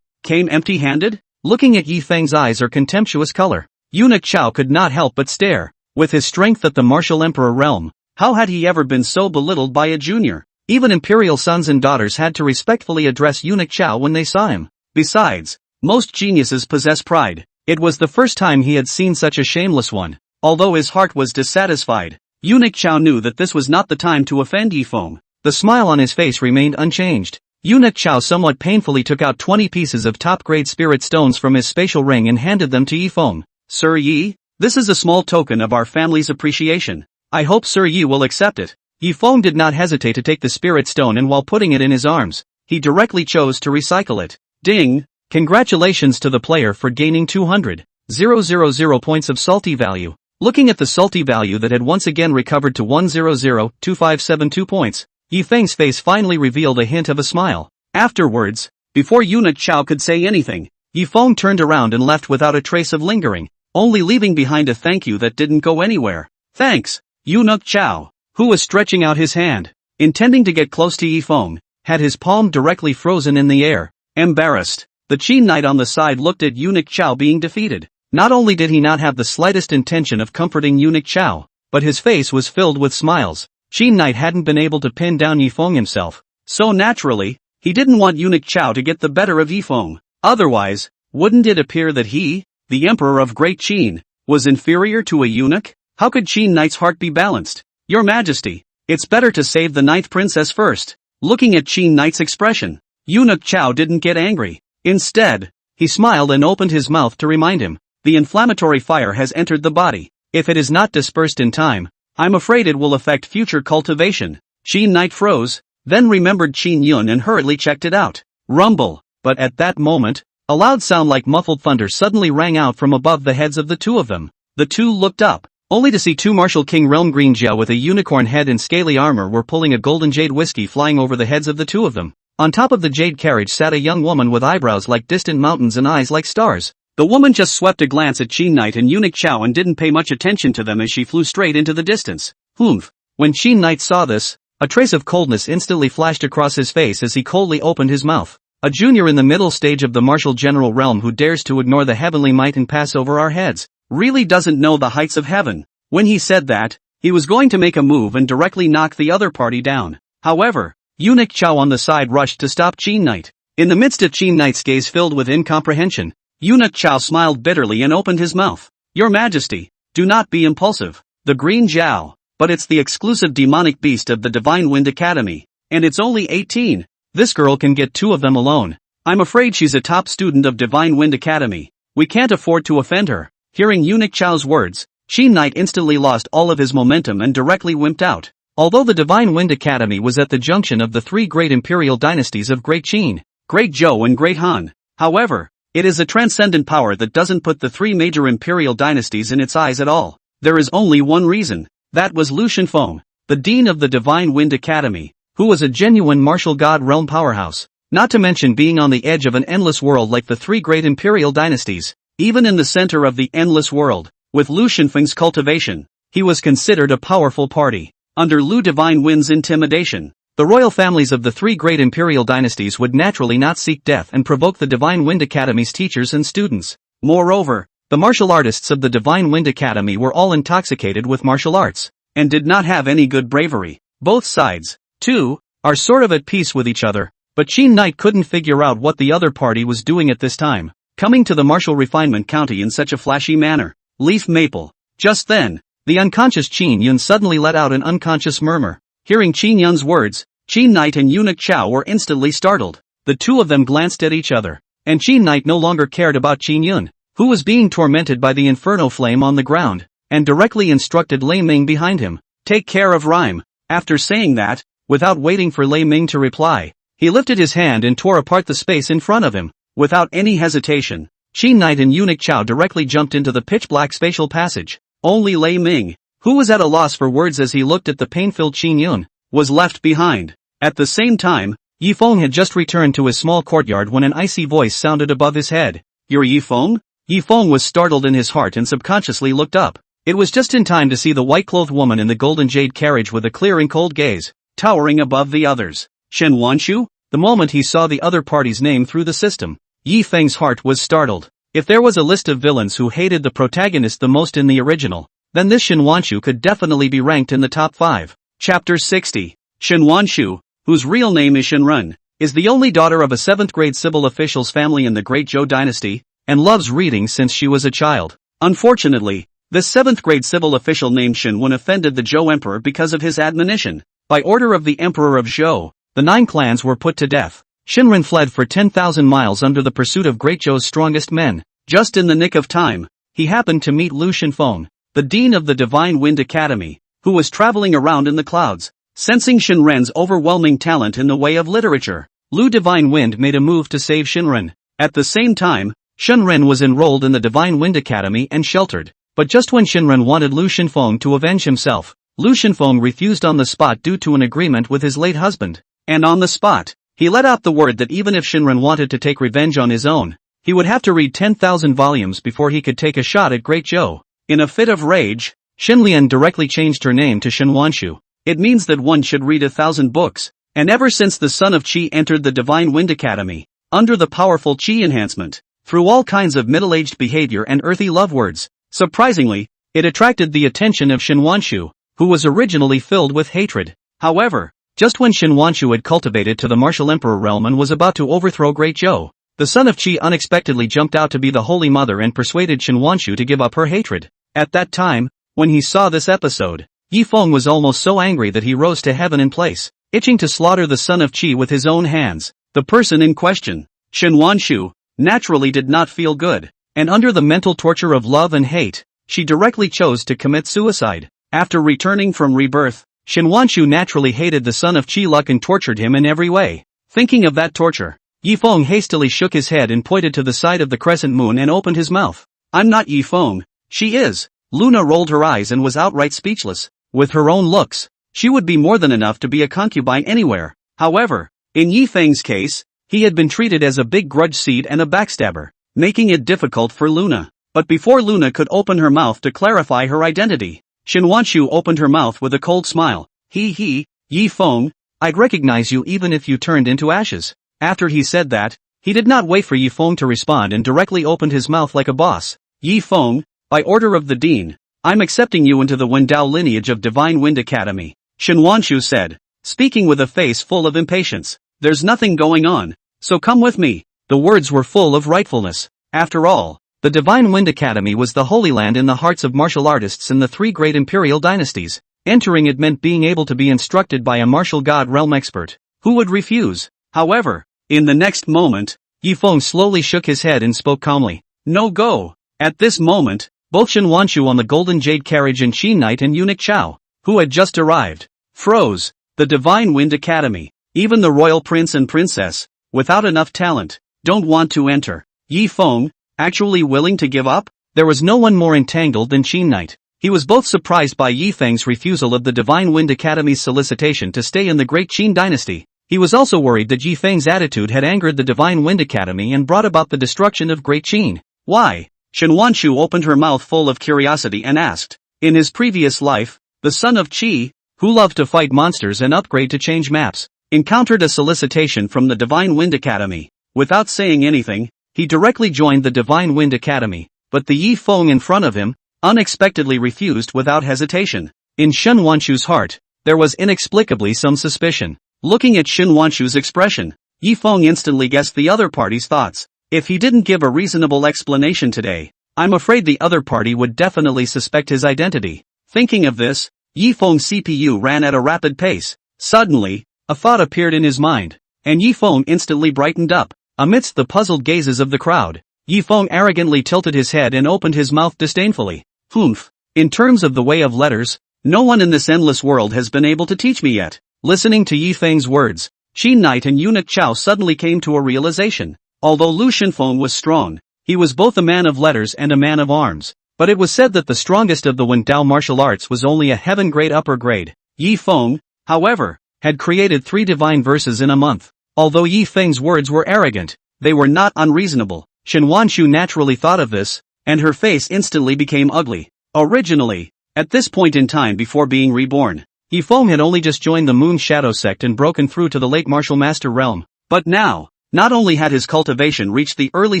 came empty-handed? Looking at Yifeng's eyes or contemptuous color, Eunuch Chao could not help but stare. With his strength at the Martial Emperor realm, how had he ever been so belittled by a junior? Even imperial sons and daughters had to respectfully address Eunuch Chao when they saw him. Besides, most geniuses possess pride. It was the first time he had seen such a shameless one. Although his heart was dissatisfied, Eunuch Chao knew that this was not the time to offend Yifeng. The smile on his face remained unchanged. Eunuch Chao somewhat painfully took out 20 pieces of top-grade spirit stones from his spatial ring and handed them to Yifeng. Sir Yi, this is a small token of our family's appreciation. I hope Sir Yi will accept it. Yifeng did not hesitate to take the spirit stone and while putting it in his arms, he directly chose to recycle it. Ding! Congratulations to the player for gaining 200,000 points of salty value. Looking at the salty value that had once again recovered to 100,2572 points, Yifeng's face finally revealed a hint of a smile. Afterwards, before Eunuch Chao could say anything, Yifeng turned around and left without a trace of lingering, only leaving behind a thank you that didn't go anywhere. Thanks, Eunuch Chao, who was stretching out his hand, intending to get close to Yifeng, had his palm directly frozen in the air. Embarrassed, the Qin Knight on the side looked at Eunuch Chao being defeated. Not only did he not have the slightest intention of comforting Eunuch Chao, but his face was filled with smiles. Qin Knight hadn't been able to pin down Yifeng himself, so naturally, he didn't want Eunuch Chao to get the better of Yifeng. Otherwise, wouldn't it appear that he, the Emperor of Great Qin, was inferior to a eunuch? How could Qin Knight's heart be balanced? Your Majesty, it's better to save the 9th princess first. Looking at Qin Knight's expression, Eunuch Chao didn't get angry. Instead, he smiled and opened his mouth to remind him, the inflammatory fire has entered the body. If it is not dispersed in time, I'm afraid it will affect future cultivation. Qin Knight froze, then remembered Qin Yun and hurriedly checked it out. Rumble. But at that moment, a loud sound like muffled thunder suddenly rang out from above the heads of the two of them. The two looked up, only to see two Martial King Realm Green Jiao with a unicorn head and scaly armor were pulling a golden jade whiskey flying over the heads of the two of them. On top of the jade carriage sat a young woman with eyebrows like distant mountains and eyes like stars. The woman just swept a glance at Qin Knight and Eunuch Chao and didn't pay much attention to them as she flew straight into the distance. Humph. When Qin Knight saw this, a trace of coldness instantly flashed across his face as he coldly opened his mouth. A junior in the middle stage of the martial general realm who dares to ignore the heavenly might and pass over our heads, really doesn't know the heights of heaven. When he said that, he was going to make a move and directly knock the other party down. However, Eunuch Chao on the side rushed to stop Qin Knight. In the midst of Qin Knight's gaze filled with incomprehension, Eunuch Chao smiled bitterly and opened his mouth. Your Majesty, do not be impulsive. The Green Zhao, but it's the exclusive demonic beast of the Divine Wind Academy, and it's only 18. This girl can get 2 of them alone. I'm afraid she's a top student of Divine Wind Academy. We can't afford to offend her. Hearing Eunuch Chao's words, Qin Knight instantly lost all of his momentum and directly wimped out. Although the Divine Wind Academy was at the junction of the 3 great imperial dynasties of Great Qin, Great Zhou and Great Han, however, it is a transcendent power that doesn't put the 3 major imperial dynasties in its eyes at all. There is only one reason. That was Lu Shenfeng, the dean of the Divine Wind Academy, who was a genuine martial god realm powerhouse, not to mention being on the edge of an endless world like the 3 great imperial dynasties. Even in the center of the endless world, with Lu Shenfeng's cultivation, he was considered a powerful party. Under Lu Divine Wind's intimidation, the royal families of the 3 great imperial dynasties would naturally not seek death and provoke the Divine Wind Academy's teachers and students. Moreover, the martial artists of the Divine Wind Academy were all intoxicated with martial arts, and did not have any good bravery. Both sides, too, are sort of at peace with each other, but Qin Knight couldn't figure out what the other party was doing at this time, coming to the martial refinement county in such a flashy manner. Leaf Maple. Just then, the unconscious Qin Yun suddenly let out an unconscious murmur. Hearing Qin Yun's words, Qin Knight and Eunuch Chao were instantly startled. The 2 of them glanced at each other, and Qin Knight no longer cared about Qin Yun, who was being tormented by the inferno flame on the ground, and directly instructed Lei Ming behind him, take care of Rhyme. After saying that, without waiting for Lei Ming to reply, he lifted his hand and tore apart the space in front of him. Without any hesitation, Qin Knight and Eunuch Chao directly jumped into the pitch-black spatial passage. Only Lei Ming, who was at a loss for words as he looked at the pain-filled Qin Yun, was left behind. At the same time, Yifeng had just returned to his small courtyard when an icy voice sounded above his head. You're Yifeng? Yifeng was startled in his heart and subconsciously looked up. It was just in time to see the white-clothed woman in the golden jade carriage with a clear and cold gaze, towering above the others. Shen Wanshu? The moment he saw the other party's name through the system, Yifeng's heart was startled. If there was a list of villains who hated the protagonist the most in the original, then this Shen Wanshu could definitely be ranked in the top 5. Chapter 60. Shen Wanshu, whose real name is Shenren, is the only daughter of a 7th grade civil official's family in the Great Zhou dynasty, and loves reading since she was a child. Unfortunately, this 7th grade civil official named Shenwen offended the Zhou emperor because of his admonition. By order of the emperor of Zhou, the 9 clans were put to death. Shenren fled for 10,000 miles under the pursuit of Great Zhou's strongest men. Just in the nick of time, he happened to meet Lu Shenfeng, the dean of the Divine Wind Academy, who was traveling around in the clouds. Sensing Shenren's overwhelming talent in the way of literature, Lu Divine Wind made a move to save Shenren. At the same time, Shenren was enrolled in the Divine Wind Academy and sheltered. But just when Shenren wanted Lu Shenfeng to avenge himself, Lu Shenfeng refused on the spot due to an agreement with his late husband. And on the spot, he let out the word that even if Shenren wanted to take revenge on his own, he would have to read 10,000 volumes before he could take a shot at Great Zhou. In a fit of rage, Shenlian directly changed her name to Shen Wanshu. It means that one should read 1,000 books, and ever since the son of Qi entered the Divine Wind Academy, under the powerful Qi enhancement, through all kinds of middle-aged behavior and earthy love words, surprisingly, it attracted the attention of Shen Wanshu, who was originally filled with hatred. However, just when Shen Wanshu had cultivated to the martial emperor realm and was about to overthrow Great Zhou, the son of Qi unexpectedly jumped out to be the Holy Mother and persuaded Shen Wanshu to give up her hatred. At that time, when he saw this episode, Yifeng was almost so angry that he rose to heaven in place, itching to slaughter the son of Qi with his own hands. The person in question, Shen Wanshu, naturally did not feel good, and under the mental torture of love and hate, she directly chose to commit suicide. After returning from rebirth, Shen Wanshu naturally hated the son of Qi Luck and tortured him in every way. Thinking of that torture, Yifeng hastily shook his head and pointed to the side of the crescent moon and opened his mouth. I'm not Yifeng, she is. Luna rolled her eyes and was outright speechless. With her own looks, she would be more than enough to be a concubine anywhere. However, in Yifeng's case, he had been treated as a big grudge seed and a backstabber. making it difficult for Luna. But before Luna could open her mouth to clarify her identity, Shen Wanshu opened her mouth with a cold smile. He, Yi Feng, I'd recognize you even if you turned into ashes. After he said that, he did not wait for Yi Feng to respond and directly opened his mouth like a boss. Yi Feng, by order of the Dean, I'm accepting you into the Wendao lineage of Divine Wind Academy, Shen Wanshu said, speaking with a face full of impatience. There's nothing going on, so come with me. The words were full of rightfulness. After all, the Divine Wind Academy was the holy land in the hearts of martial artists in the three great imperial dynasties. Entering it meant being able to be instructed by a martial god realm expert. Who would refuse? However, in the next moment, Yi Feng slowly shook his head and spoke calmly. No go. At this moment, both Shen Wanshu on the Golden Jade carriage and Qin Knight and Eunuch Chao, who had just arrived, froze. The Divine Wind Academy, even the royal prince and princess, without enough talent, don't want to enter. Yi Feng, actually willing to give up? There was no one more entangled than Qin Knight. He was both surprised by Yi Feng's refusal of the Divine Wind Academy's solicitation to stay in the Great Qin dynasty. He was also worried that Yi Feng's attitude had angered the Divine Wind Academy and brought about the destruction of Great Qin. Why? Shen Wanshu opened her mouth full of curiosity and asked. In his previous life, the son of Qi, who loved to fight monsters and upgrade to change maps, encountered a solicitation from the Divine Wind Academy. Without saying anything, he directly joined the Divine Wind Academy, but the Yi Feng in front of him unexpectedly refused without hesitation. In Shen Wanshu's heart, there was inexplicably some suspicion. Looking at Shen Wanshu's expression, Yi Feng instantly guessed the other party's thoughts. If he didn't give a reasonable explanation today, I'm afraid the other party would definitely suspect his identity. Thinking of this, Yi Feng's CPU ran at a rapid pace. Suddenly, a thought appeared in his mind, and Yi Feng instantly brightened up. Amidst the puzzled gazes of the crowd, Yi Feng arrogantly tilted his head and opened his mouth disdainfully. Humph. In terms of the way of letters, no one in this endless world has been able to teach me yet. Listening to Yi Feng's words, Qin Knight and Eunuch Chao suddenly came to a realization. Although Lu Shenfeng was strong, he was both a man of letters and a man of arms. But it was said that the strongest of the Wendao martial arts was only a heaven grade upper grade. Yi Feng, however, had created 3 divine verses in a month. Although Yi Feng's words were arrogant, they were not unreasonable. Shen Wanshu naturally thought of this, and her face instantly became ugly. Originally, at this point in time before being reborn, Yi Feng had only just joined the Moon Shadow sect and broken through to the late martial master realm. But now, not only had his cultivation reached the early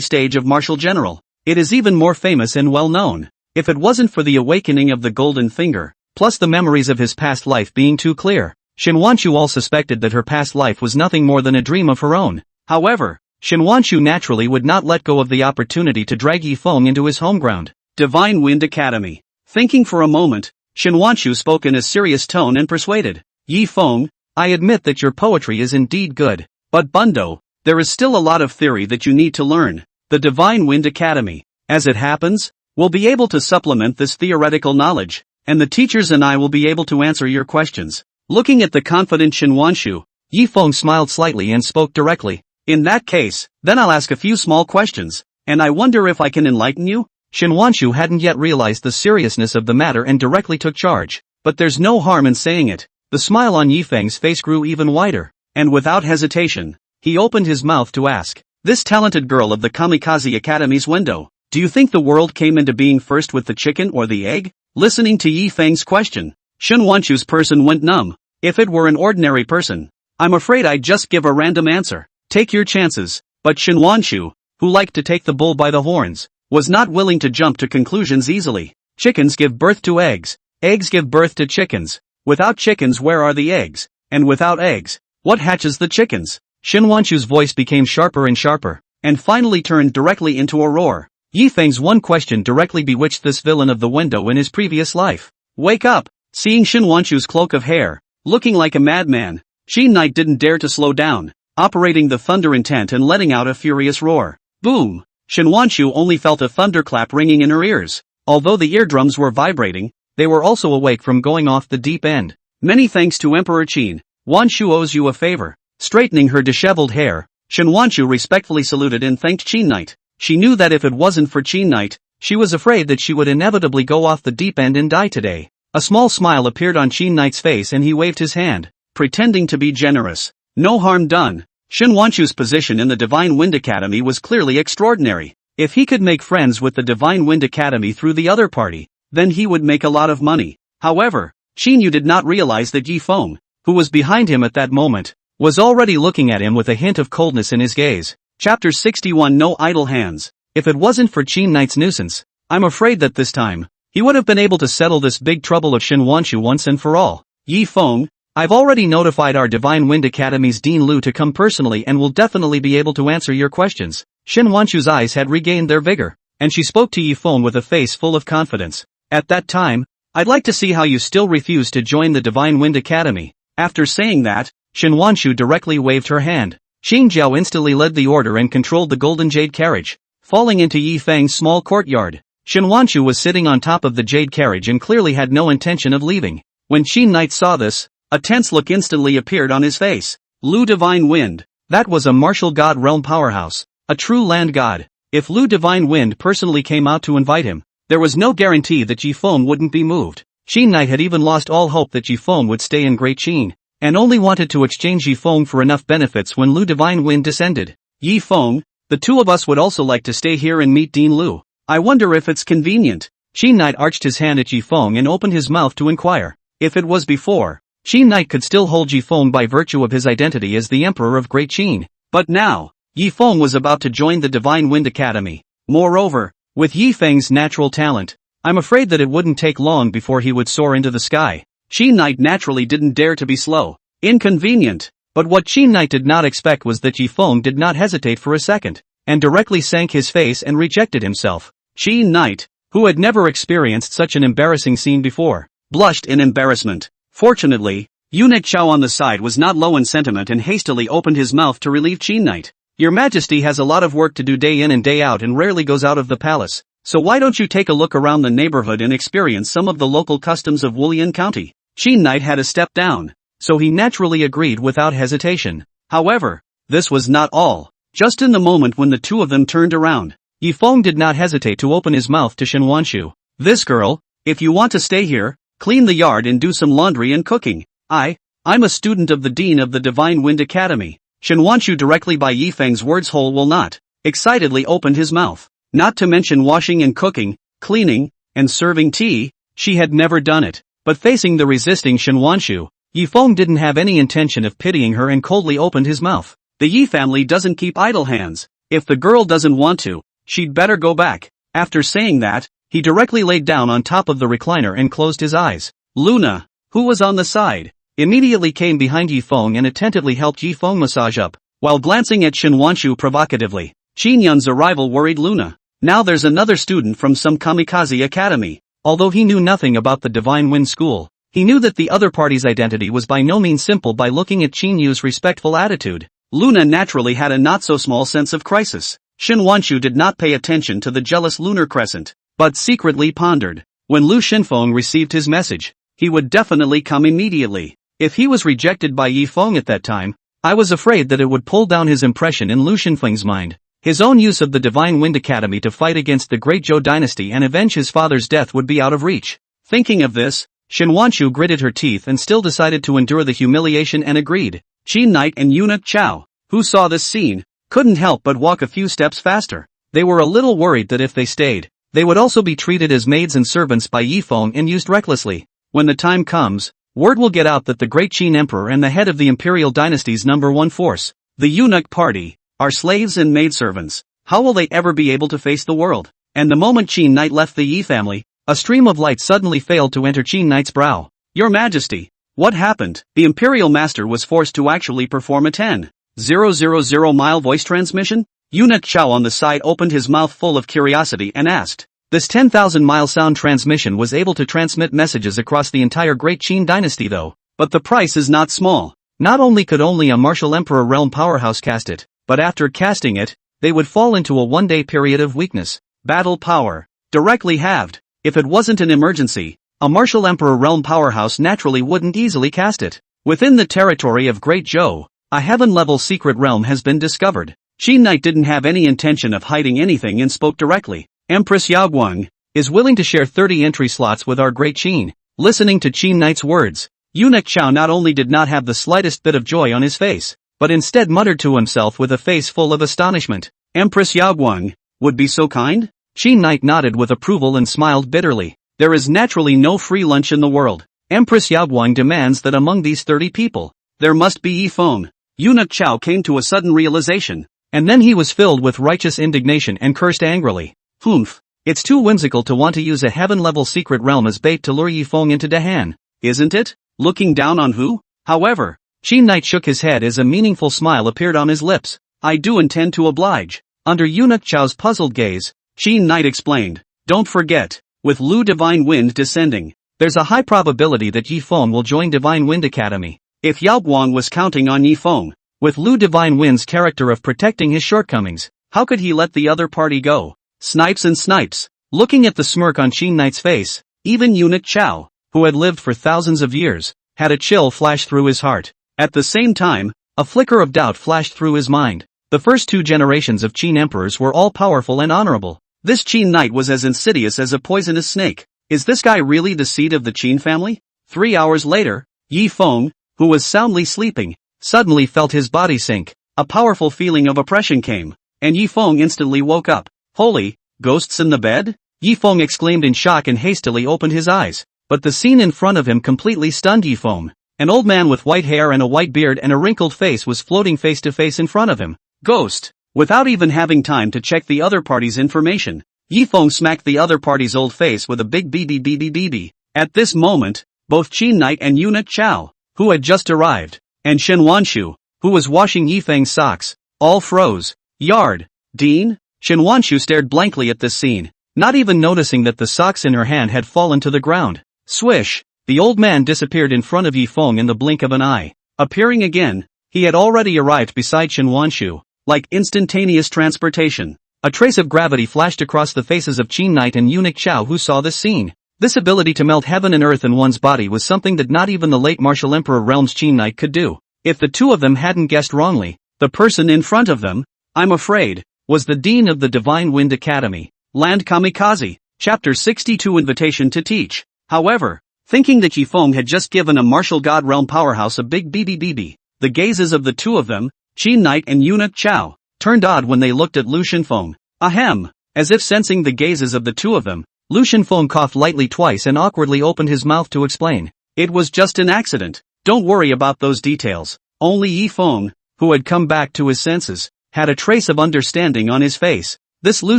stage of martial general, it is even more famous and well known. If it wasn't for the awakening of the golden finger, plus the memories of his past life being too clear, Shen Wanshu all suspected that her past life was nothing more than a dream of her own. However, Shen Wanshu naturally would not let go of the opportunity to drag Yi Feng into his home ground. Divine Wind Academy. Thinking for a moment, Shen Wanshu spoke in a serious tone and persuaded. Yi Feng, I admit that your poetry is indeed good. But Bundo, there is still a lot of theory that you need to learn. The Divine Wind Academy, as it happens, will be able to supplement this theoretical knowledge, and the teachers and I will be able to answer your questions. Looking at the confident Shen Wanshu, Yi Feng smiled slightly and spoke directly. In that case, then I'll ask a few small questions, and I wonder if I can enlighten you? Shen Wanshu hadn't yet realized the seriousness of the matter and directly took charge. But there's no harm in saying it. The smile on Yi Feng's face grew even wider, and without hesitation, he opened his mouth to ask. This talented girl of the Kamikaze Academy's window, do you think the world came into being first with the chicken or the egg? Listening to Yi Feng's question, Shen Wanshu's person went numb. If it were an ordinary person, I'm afraid I'd just give a random answer. Take your chances. But Shen Wanshu, who liked to take the bull by the horns, was not willing to jump to conclusions easily. Chickens give birth to eggs. Eggs give birth to chickens. Without chickens, where are the eggs? And without eggs, what hatches the chickens? Shen Wanshu's voice became sharper and sharper, and finally turned directly into a roar. Yi Feng's one question directly bewitched this villain of the window in his previous life. Wake up! Seeing Shen Wanshu's cloak of hair, looking like a madman, Qin Knight didn't dare to slow down, operating the thunder intent and letting out a furious roar. Boom! Shen Wanshu only felt a thunderclap ringing in her ears. Although the eardrums were vibrating, they were also awake from going off the deep end. Many thanks to Emperor Qin. Wanshu owes you a favor. Straightening her disheveled hair, Shen Wanshu respectfully saluted and thanked Qin Knight. She knew that if it wasn't for Qin Knight, she was afraid that she would inevitably go off the deep end and die today. A small smile appeared on Qin Knight's face and he waved his hand, pretending to be generous. No harm done. Shen Wanshu's position in the Divine Wind Academy was clearly extraordinary. If he could make friends with the Divine Wind Academy through the other party, then he would make a lot of money. However, Qin Yu did not realize that Yi Feng, who was behind him at that moment, was already looking at him with a hint of coldness in his gaze. Chapter 61 No Idle Hands. If it wasn't for Qin Knight's nuisance, I'm afraid that this time, he would have been able to settle this big trouble of Shen Wanshu once and for all. Yi Feng, I've already notified our Divine Wind Academy's Dean Lu to come personally and will definitely be able to answer your questions. Shen Wanshu's eyes had regained their vigor, and she spoke to Yi Feng with a face full of confidence. At that time, I'd like to see how you still refuse to join the Divine Wind Academy. After saying that, Shen Wanshu directly waved her hand. Qin Jiao instantly led the order and controlled the golden jade carriage, falling into Yi Feng's small courtyard. Shen Wanshu was sitting on top of the jade carriage and clearly had no intention of leaving. When Qin Knight saw this, a tense look instantly appeared on his face. Lu Divine Wind. That was a martial god realm powerhouse, a true land god. If Lu Divine Wind personally came out to invite him, there was no guarantee that Yi Feng wouldn't be moved. Qin Knight had even lost all hope that Yi Feng would stay in Great Qin, and only wanted to exchange Yi Feng for enough benefits when Lu Divine Wind descended. Yi Feng, the two of us would also like to stay here and meet Dean Lu. I wonder if it's convenient. Qin Knight arched his hand at Yi Feng and opened his mouth to inquire. If it was before, Qin Knight could still hold Yi Feng by virtue of his identity as the Emperor of Great Qin. But now, Yi Feng was about to join the Divine Wind Academy. Moreover, with Yi Feng's natural talent, I'm afraid that it wouldn't take long before he would soar into the sky. Qin Knight naturally didn't dare to be slow. Inconvenient. But what Qin Knight did not expect was that Yi Feng did not hesitate for a second, and directly sank his face and rejected himself. Qin Knight, who had never experienced such an embarrassing scene before, blushed in embarrassment. Fortunately, Eunuch Chao on the side was not low in sentiment and hastily opened his mouth to relieve Qin Knight. Your Majesty has a lot of work to do day in and day out and rarely goes out of the palace, so why don't you take a look around the neighborhood and experience some of the local customs of Wulian County? Qin Knight had a step down, so he naturally agreed without hesitation. However, this was not all. Just in the moment when the two of them turned around, Yi Feng did not hesitate to open his mouth to Shen Wanshu. This girl, if you want to stay here, clean the yard and do some laundry and cooking. I'm a student of the Dean of the Divine Wind Academy. Shen Wanshu directly by Yi Feng's words whole will not, excitedly opened his mouth. Not to mention washing and cooking, cleaning, and serving tea, she had never done it. But facing the resisting Shen Wanshu, Yi Feng didn't have any intention of pitying her and coldly opened his mouth. The Yi family doesn't keep idle hands. If the girl doesn't want to, she'd better go back. After saying that, he directly laid down on top of the recliner and closed his eyes. Luna, who was on the side, immediately came behind Yi Feng and attentively helped Yi Feng massage up, while glancing at Shen Wanshu provocatively. Qin Yun's arrival worried Luna. Now there's another student from some kamikaze academy. Although he knew nothing about the Divine Wind School, he knew that the other party's identity was by no means simple by looking at Qin Yu's respectful attitude. Luna naturally had a not-so-small sense of crisis. Shen Wanshu did not pay attention to the jealous lunar crescent, but secretly pondered. When Lu Shenfeng received his message, he would definitely come immediately. If he was rejected by Yi Feng at that time, I was afraid that it would pull down his impression in Lu Shenfeng's mind. His own use of the Divine Wind Academy to fight against the Great Zhou dynasty and avenge his father's death would be out of reach. Thinking of this, Shen Wanshu gritted her teeth and still decided to endure the humiliation and agreed. Qin Knight and Eunuch Chao, who saw this scene, couldn't help but walk a few steps faster. They were a little worried that if they stayed, they would also be treated as maids and servants by Yi Feng and used recklessly. When the time comes, word will get out that the Great Qin Emperor and the head of the imperial dynasty's #1 force, the Eunuch Party, are slaves and maidservants. How will they ever be able to face the world? And the moment Qin Knight left the Yi family, a stream of light suddenly failed to enter Qin Knight's brow. Your Majesty, what happened? The Imperial Master was forced to actually perform a 10,000 mile voice transmission? Eunuch Chao on the side opened his mouth full of curiosity and asked. This 10,000 mile sound transmission was able to transmit messages across the entire Great Qin dynasty though. But the price is not small. Not only could only a martial emperor realm powerhouse cast it, but after casting it, they would fall into a one-day period of weakness. Battle power. Directly halved. If it wasn't an emergency, a martial emperor realm powerhouse naturally wouldn't easily cast it. Within the territory of Great Zhou, a heaven-level secret realm has been discovered. Qin Knight didn't have any intention of hiding anything and spoke directly. Empress Yaoguang is willing to share 30 entry slots with our Great Qin. Listening to Qin Knight's words, Eunuch Chao not only did not have the slightest bit of joy on his face, but instead muttered to himself with a face full of astonishment. Empress Yaoguang, would be so kind? Qin Knight nodded with approval and smiled bitterly. There is naturally no free lunch in the world. Empress Yaoguang demands that among these 30 people, there must be Yi Feng. Eunuch Chao came to a sudden realization, and then he was filled with righteous indignation and cursed angrily. Humph. It's too whimsical to want to use a heaven-level secret realm as bait to lure Yi Feng into Dahan, isn't it? Looking down on who? However, Qin Knight shook his head as a meaningful smile appeared on his lips. I do intend to oblige. Under Eunuch Chao's puzzled gaze, Qin Knight explained, don't forget, with Lu Divine Wind descending, there's a high probability that Yi Feng will join Divine Wind Academy. If Yaoguang was counting on Yi Feng, with Lu Divine Wind's character of protecting his shortcomings, how could he let the other party go? Snipes and snipes. Looking at the smirk on Qin Knight's face, even Eunuch Chao, who had lived for thousands of years, had a chill flash through his heart. At the same time, a flicker of doubt flashed through his mind. The first 2 generations of Qin emperors were all powerful and honorable. This Qin Knight was as insidious as a poisonous snake. Is this guy really the seed of the Qin family? 3 hours later, Yi Feng, who was soundly sleeping, suddenly felt his body sink. A powerful feeling of oppression came, and Yi Feng instantly woke up. Holy, ghosts in the bed? Yi Feng exclaimed in shock and hastily opened his eyes. But the scene in front of him completely stunned Yi Feng. An old man with white hair and a white beard and a wrinkled face was floating face to face in front of him. Ghost! Without even having time to check the other party's information, Yi Feng smacked the other party's old face with a big BB. At this moment, both Qin Knight and Eunuch Chao, who had just arrived, and Shen Wanshu, who was washing Yi Feng's socks, all froze. Yard! Dean? Shen Wanshu stared blankly at this scene, not even noticing that the socks in her hand had fallen to the ground. Swish! The old man disappeared in front of Yi Feng in the blink of an eye. Appearing again, he had already arrived beside Shen Wanshu, like instantaneous transportation. A trace of gravity flashed across the faces of Qin Knight and Eunuch Chao who saw this scene. This ability to melt heaven and earth in one's body was something that not even the late Martial Emperor Realm's Qin Knight could do. If the two of them hadn't guessed wrongly, the person in front of them, I'm afraid, was the Dean of the Divine Wind Academy. Land Kamikaze. Chapter 62 Invitation to Teach. However, thinking that Yi Feng had just given a martial god realm powerhouse a big BB, the gazes of the two of them, Qin Knight and Eunuch Chao, turned odd when they looked at Lu Shenfeng. Ahem! As if sensing the gazes of the two of them, Lu Shenfeng coughed lightly twice and awkwardly opened his mouth to explain. It was just an accident. Don't worry about those details. Only Yi Feng, who had come back to his senses, had a trace of understanding on his face. This Lu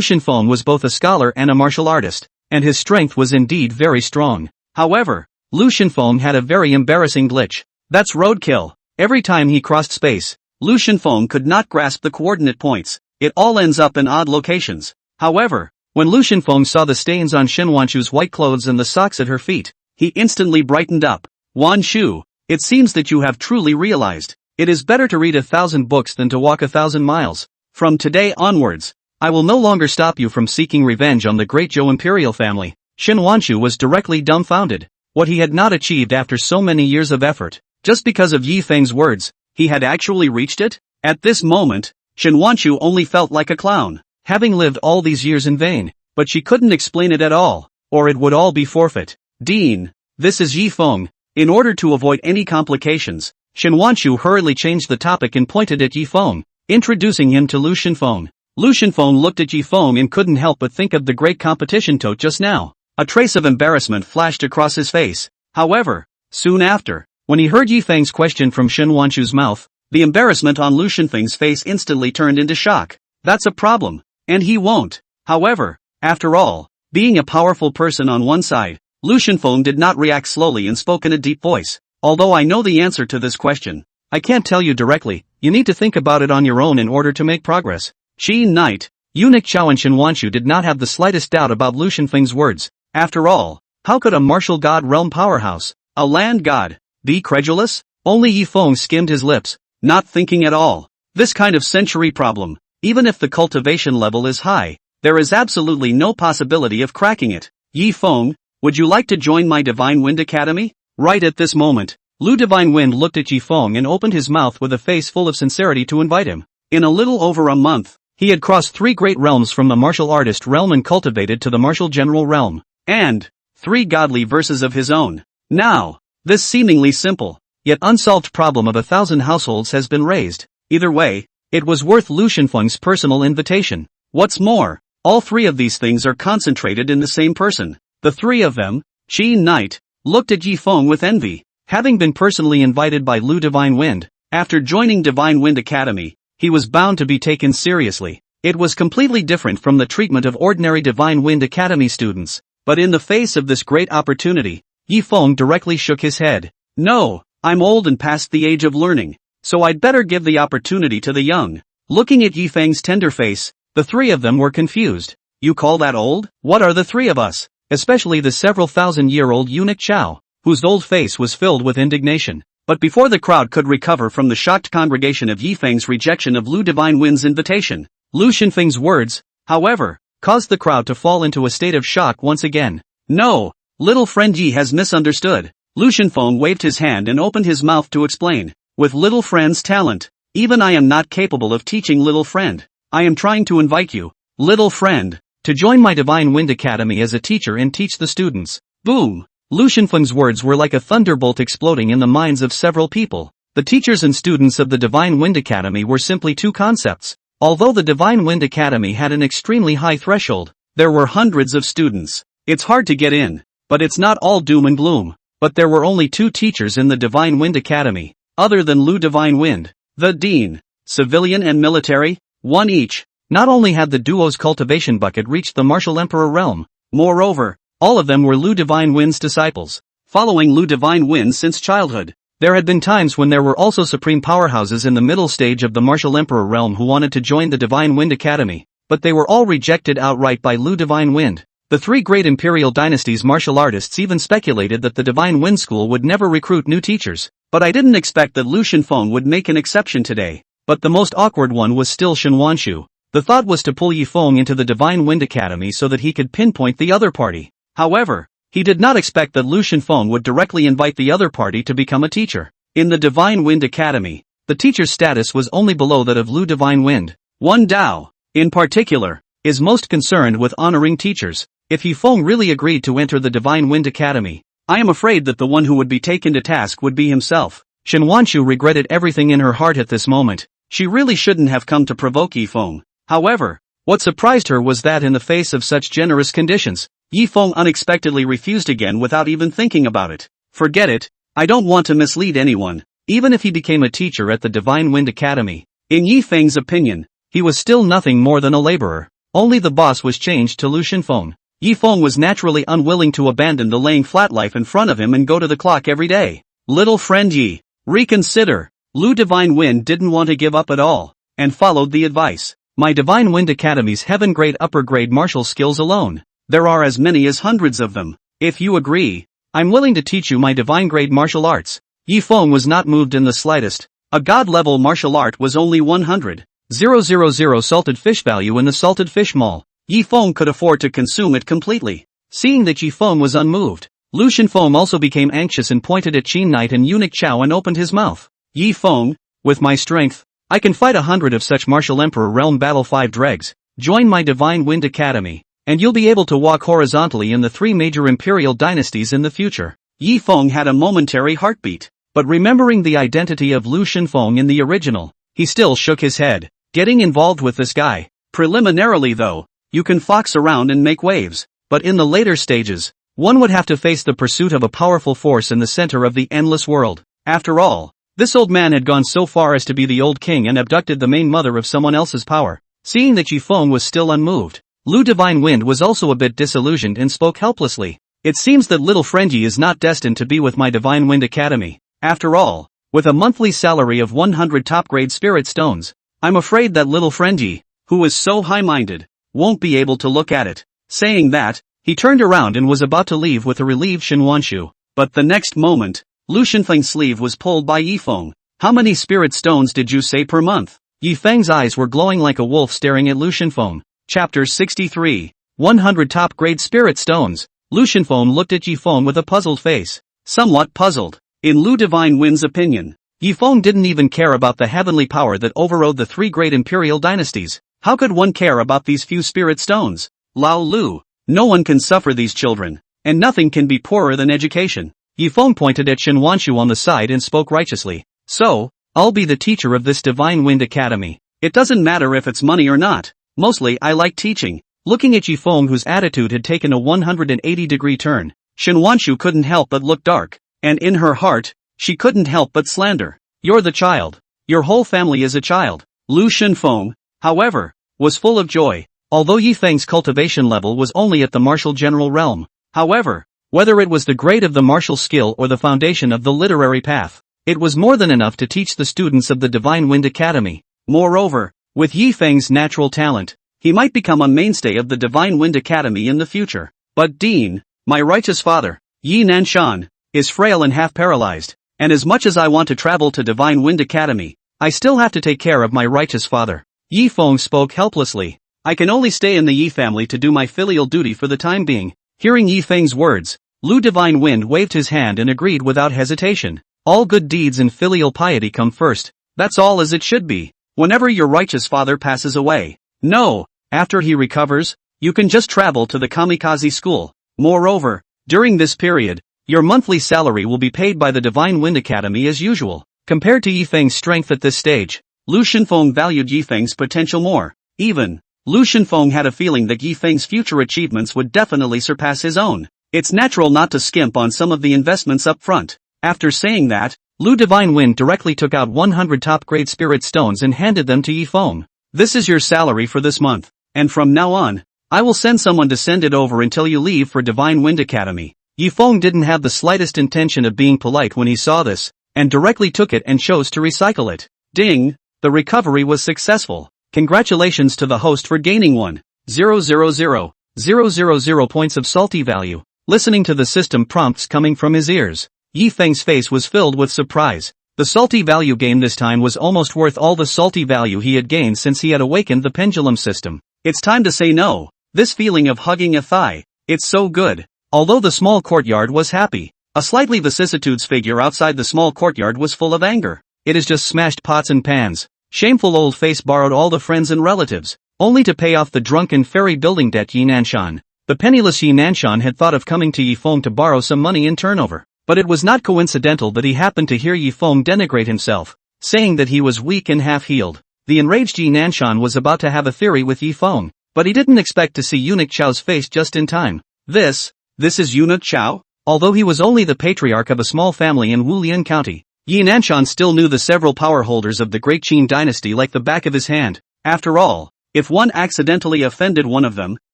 Shenfeng was both a scholar and a martial artist, and his strength was indeed very strong. However, Lu Shenfeng had a very embarrassing glitch. That's roadkill. Every time he crossed space, Lu Shenfeng could not grasp the coordinate points. It all ends up in odd locations. However, when Lu Shenfeng saw the stains on Shen Wanshu's white clothes and the socks at her feet, he instantly brightened up. Wanshu, it seems that you have truly realized. It is better to read 1,000 books than to walk 1,000 miles. From today onwards, I will no longer stop you from seeking revenge on the great Zhou imperial family. Shen Wanshu was directly dumbfounded. What he had not achieved after so many years of effort, just because of Yi Feng's words, he had actually reached it? At this moment, Shen Wanshu only felt like a clown, having lived all these years in vain, but she couldn't explain it at all, or it would all be forfeit. Dean, this is Yi Feng. In order to avoid any complications, Shen Wanshu hurriedly changed the topic and pointed at Yi Feng, introducing him to Lu Shenfeng. Lu Shenfeng looked at Yi Feng and couldn't help but think of the great competition taught just now. A trace of embarrassment flashed across his face. However, soon after, when he heard Yi Feng's question from Shen Wanshu's mouth, the embarrassment on Lu Shenfeng's face instantly turned into shock. That's a problem, and he won't. However, after all, being a powerful person on one side, Lu Shenfeng did not react slowly and spoke in a deep voice. Although I know the answer to this question, I can't tell you directly. You need to think about it on your own in order to make progress. Qin Knight, Eunuch Chao and Shen Wanshu did not have the slightest doubt about Lu Shenfeng's words. After all, how could a martial god realm powerhouse, a land god, be credulous? Only Yi Feng skimmed his lips, not thinking at all. This kind of century problem, even if the cultivation level is high, there is absolutely no possibility of cracking it. Yi Feng, would you like to join my Divine Wind Academy? Right at this moment, Lu Divine Wind looked at Yi Feng and opened his mouth with a face full of sincerity to invite him. In a little over a month, he had crossed 3 great realms from the martial artist realm and cultivated to the martial general realm, and 3 godly verses of his own. Now, this seemingly simple, yet unsolved problem of 1,000 households has been raised. Either way, it was worth Lu Shenfeng's personal invitation. What's more, All three of these things are concentrated in the same person. The three of them, Qi Knight, looked at Yi Feng with envy. Having been personally invited by Lu Divine Wind, after joining Divine Wind Academy, he was bound to be taken seriously. It was completely different from the treatment of ordinary Divine Wind Academy students. But in the face of this great opportunity, Yi Feng directly shook his head. No, I'm old and past the age of learning, so I'd better give the opportunity to the young. Looking at Yi Feng's tender face, the three of them were confused. You call that old? What are the three of us? Especially the several thousand-year-old eunuch Chao, whose old face was filled with indignation. But before the crowd could recover from the shocked congregation of Yi Feng's rejection of Lu Divine Wind's invitation, Lu Xinfeng's words, however, caused the crowd to fall into a state of shock once again. No, little friend Yi has misunderstood. Lu Xinfeng waved his hand and opened his mouth to explain. With little friend's talent, even I am not capable of teaching little friend. I am trying to invite you, little friend, to join my Divine Wind Academy as a teacher and teach the students. Boom! Lu Xinfeng's words were like a thunderbolt exploding in the minds of several people. The teachers and students of the Divine Wind Academy were simply two concepts. Although the Divine Wind Academy had an extremely high threshold, there were hundreds of students. It's hard to get in, but it's not all doom and gloom. But there were only two teachers in the Divine Wind Academy, other than Lu Divine Wind. The dean, civilian and military, one each. Not only had the duo's cultivation bucket reached the martial emperor realm, moreover, all of them were Lu Divine Wind's disciples, following Lu Divine Wind since childhood. There had been times when there were also supreme powerhouses in the middle stage of the martial emperor realm who wanted to join the Divine Wind Academy, but they were all rejected outright by Lu Divine Wind. The three great imperial dynasties' martial artists even speculated that the Divine Wind School would never recruit new teachers. But I didn't expect that Lu Xinfeng would make an exception today. But the most awkward one was still Shenwanshu. The thought was to pull Yi Feng into the Divine Wind Academy so that he could pinpoint the other party. However, he did not expect that Lu Xinfeng would directly invite the other party to become a teacher. In the Divine Wind Academy, the teacher's status was only below that of Lu Divine Wind. One Dao, in particular, is most concerned with honoring teachers. If Yi Feng really agreed to enter the Divine Wind Academy, I am afraid that the one who would be taken to task would be himself. Shenwanshu regretted everything in her heart at this moment. She really shouldn't have come to provoke Yi Feng. However, what surprised her was that in the face of such generous conditions, Yi Feng unexpectedly refused again without even thinking about it. Forget it, I don't want to mislead anyone. Even if he became a teacher at the Divine Wind Academy, in Yi Feng's opinion, he was still nothing more than a laborer. Only the boss was changed to Lu Xinfeng. Yi Feng was naturally unwilling to abandon the laying flat life in front of him and go to the clock every day. Little friend Yi, reconsider. Lu Divine Wind didn't want to give up at all, and followed the advice. My Divine Wind Academy's heaven grade upper grade martial skills alone. There are as many as hundreds of them. If you agree, I'm willing to teach you my divine grade martial arts. Yi Feng was not moved in the slightest. A god level martial art was only 100,000 salted fish value in the salted fish mall. Yi Feng could afford to consume it completely. Seeing that Yi Feng was unmoved, Lu Xinfeng also became anxious and pointed at Qin Knight and Eunuch Chao and opened his mouth. Yi Feng, with my strength, I can fight 100 of such martial emperor realm battle 5 dregs. Join my Divine Wind Academy, and you'll be able to walk horizontally in the 3 major imperial dynasties in the future. Yi Feng had a momentary heartbeat, but remembering the identity of Lu Xinfeng in the original, he still shook his head. Getting involved with this guy. Preliminarily though, you can fox around and make waves, but in the later stages, one would have to face the pursuit of a powerful force in the center of the endless world. After all, this old man had gone so far as to be the old king and abducted the main mother of someone else's power. Seeing that Yi Feng was still unmoved, Lu Divine Wind was also a bit disillusioned and spoke helplessly. It seems that little friend Yi is not destined to be with my Divine Wind Academy. After all, with a monthly salary of 100 top-grade spirit stones, I'm afraid that little friend Yi, who is so high-minded, won't be able to look at it. Saying that, he turned around and was about to leave with a relieved Shenwanshu. But the next moment, Lu Xinfeng's sleeve was pulled by Yi Feng. How many spirit stones did you say per month? Yi Feng's eyes were glowing like a wolf staring at Lu Xinfeng. Chapter 63. 100 top-grade spirit stones. Lu Xinfeng looked at Yi Feng with a puzzled face. Somewhat puzzled. In Lu Divine Wind's opinion, Yi Feng didn't even care about the heavenly power that overrode the 3 great imperial dynasties. How could one care about these few spirit stones? Lao Lu. No one can suffer these children, and nothing can be poorer than education. Yi Feng pointed at Shenwanshu on the side and spoke righteously. So, I'll be the teacher of this Divine Wind Academy. It doesn't matter if it's money or not. Mostly I like teaching. Looking at Yifeng, whose attitude had taken a 180-degree turn, Shenwanshu couldn't help but look dark, and in her heart, she couldn't help but slander. You're the child. Your whole family is a child. Lu Shenfeng, however, was full of joy. Although Yifeng's cultivation level was only at the martial general realm. However, whether it was the grade of the martial skill or the foundation of the literary path, it was more than enough to teach the students of the Divine Wind Academy. Moreover, with Yifeng's natural talent, he might become a mainstay of the Divine Wind Academy in the future. But Dean, my righteous father, Yi Nanshan, is frail and half paralyzed, and as much as I want to travel to Divine Wind Academy, I still have to take care of my righteous father. Yifeng spoke helplessly. I can only stay in the Yi family to do my filial duty for the time being. Hearing Yifeng's words, Lu Divine Wind waved his hand and agreed without hesitation. All good deeds and filial piety come first. That's all as it should be. Whenever your righteous father passes away. No, after he recovers, you can just travel to the kamikaze school. Moreover, during this period, your monthly salary will be paid by the Divine Wind Academy as usual. Compared to Yifeng's strength at this stage, Lu Shenfeng valued Yifeng's potential more. Even, Lu Shenfeng had a feeling that Yifeng's future achievements would definitely surpass his own. It's natural not to skimp on some of the investments up front. After saying that, Lu Divine Wind directly took out 100 top-grade spirit stones and handed them to Yifeng. This is your salary for this month, and from now on, I will send someone to send it over until you leave for Divine Wind Academy. Yifeng didn't have the slightest intention of being polite when he saw this, and directly took it and chose to recycle it. Ding! The recovery was successful. Congratulations to the host for gaining 1,000,000 points of salty value. Listening to the system prompts coming from his ears, Yifeng's face was filled with surprise. The salty value game this time was almost worth all the salty value he had gained since he had awakened the pendulum system. It's time to say no. This feeling of hugging a thigh, it's so good. Although the small courtyard was happy, a slightly vicissitudes figure outside the small courtyard was full of anger. It is just smashed pots and pans. Shameful old face borrowed all the friends and relatives, only to pay off the drunken ferry building debt. Yi Nanshan. The penniless Yi Nanshan had thought of coming to Yifeng to borrow some money in turnover, but it was not coincidental that he happened to hear Yifeng denigrate himself, saying that he was weak and half-healed. The enraged Yi Nanshan was about to have a theory with Yifeng, but he didn't expect to see Eunuch Chao's face just in time. This is Eunuch Chao? Although he was only the patriarch of a small family in Wulian County, Yi Nanshan still knew the several power holders of the Great Qin dynasty like the back of his hand. After all, if one accidentally offended one of them,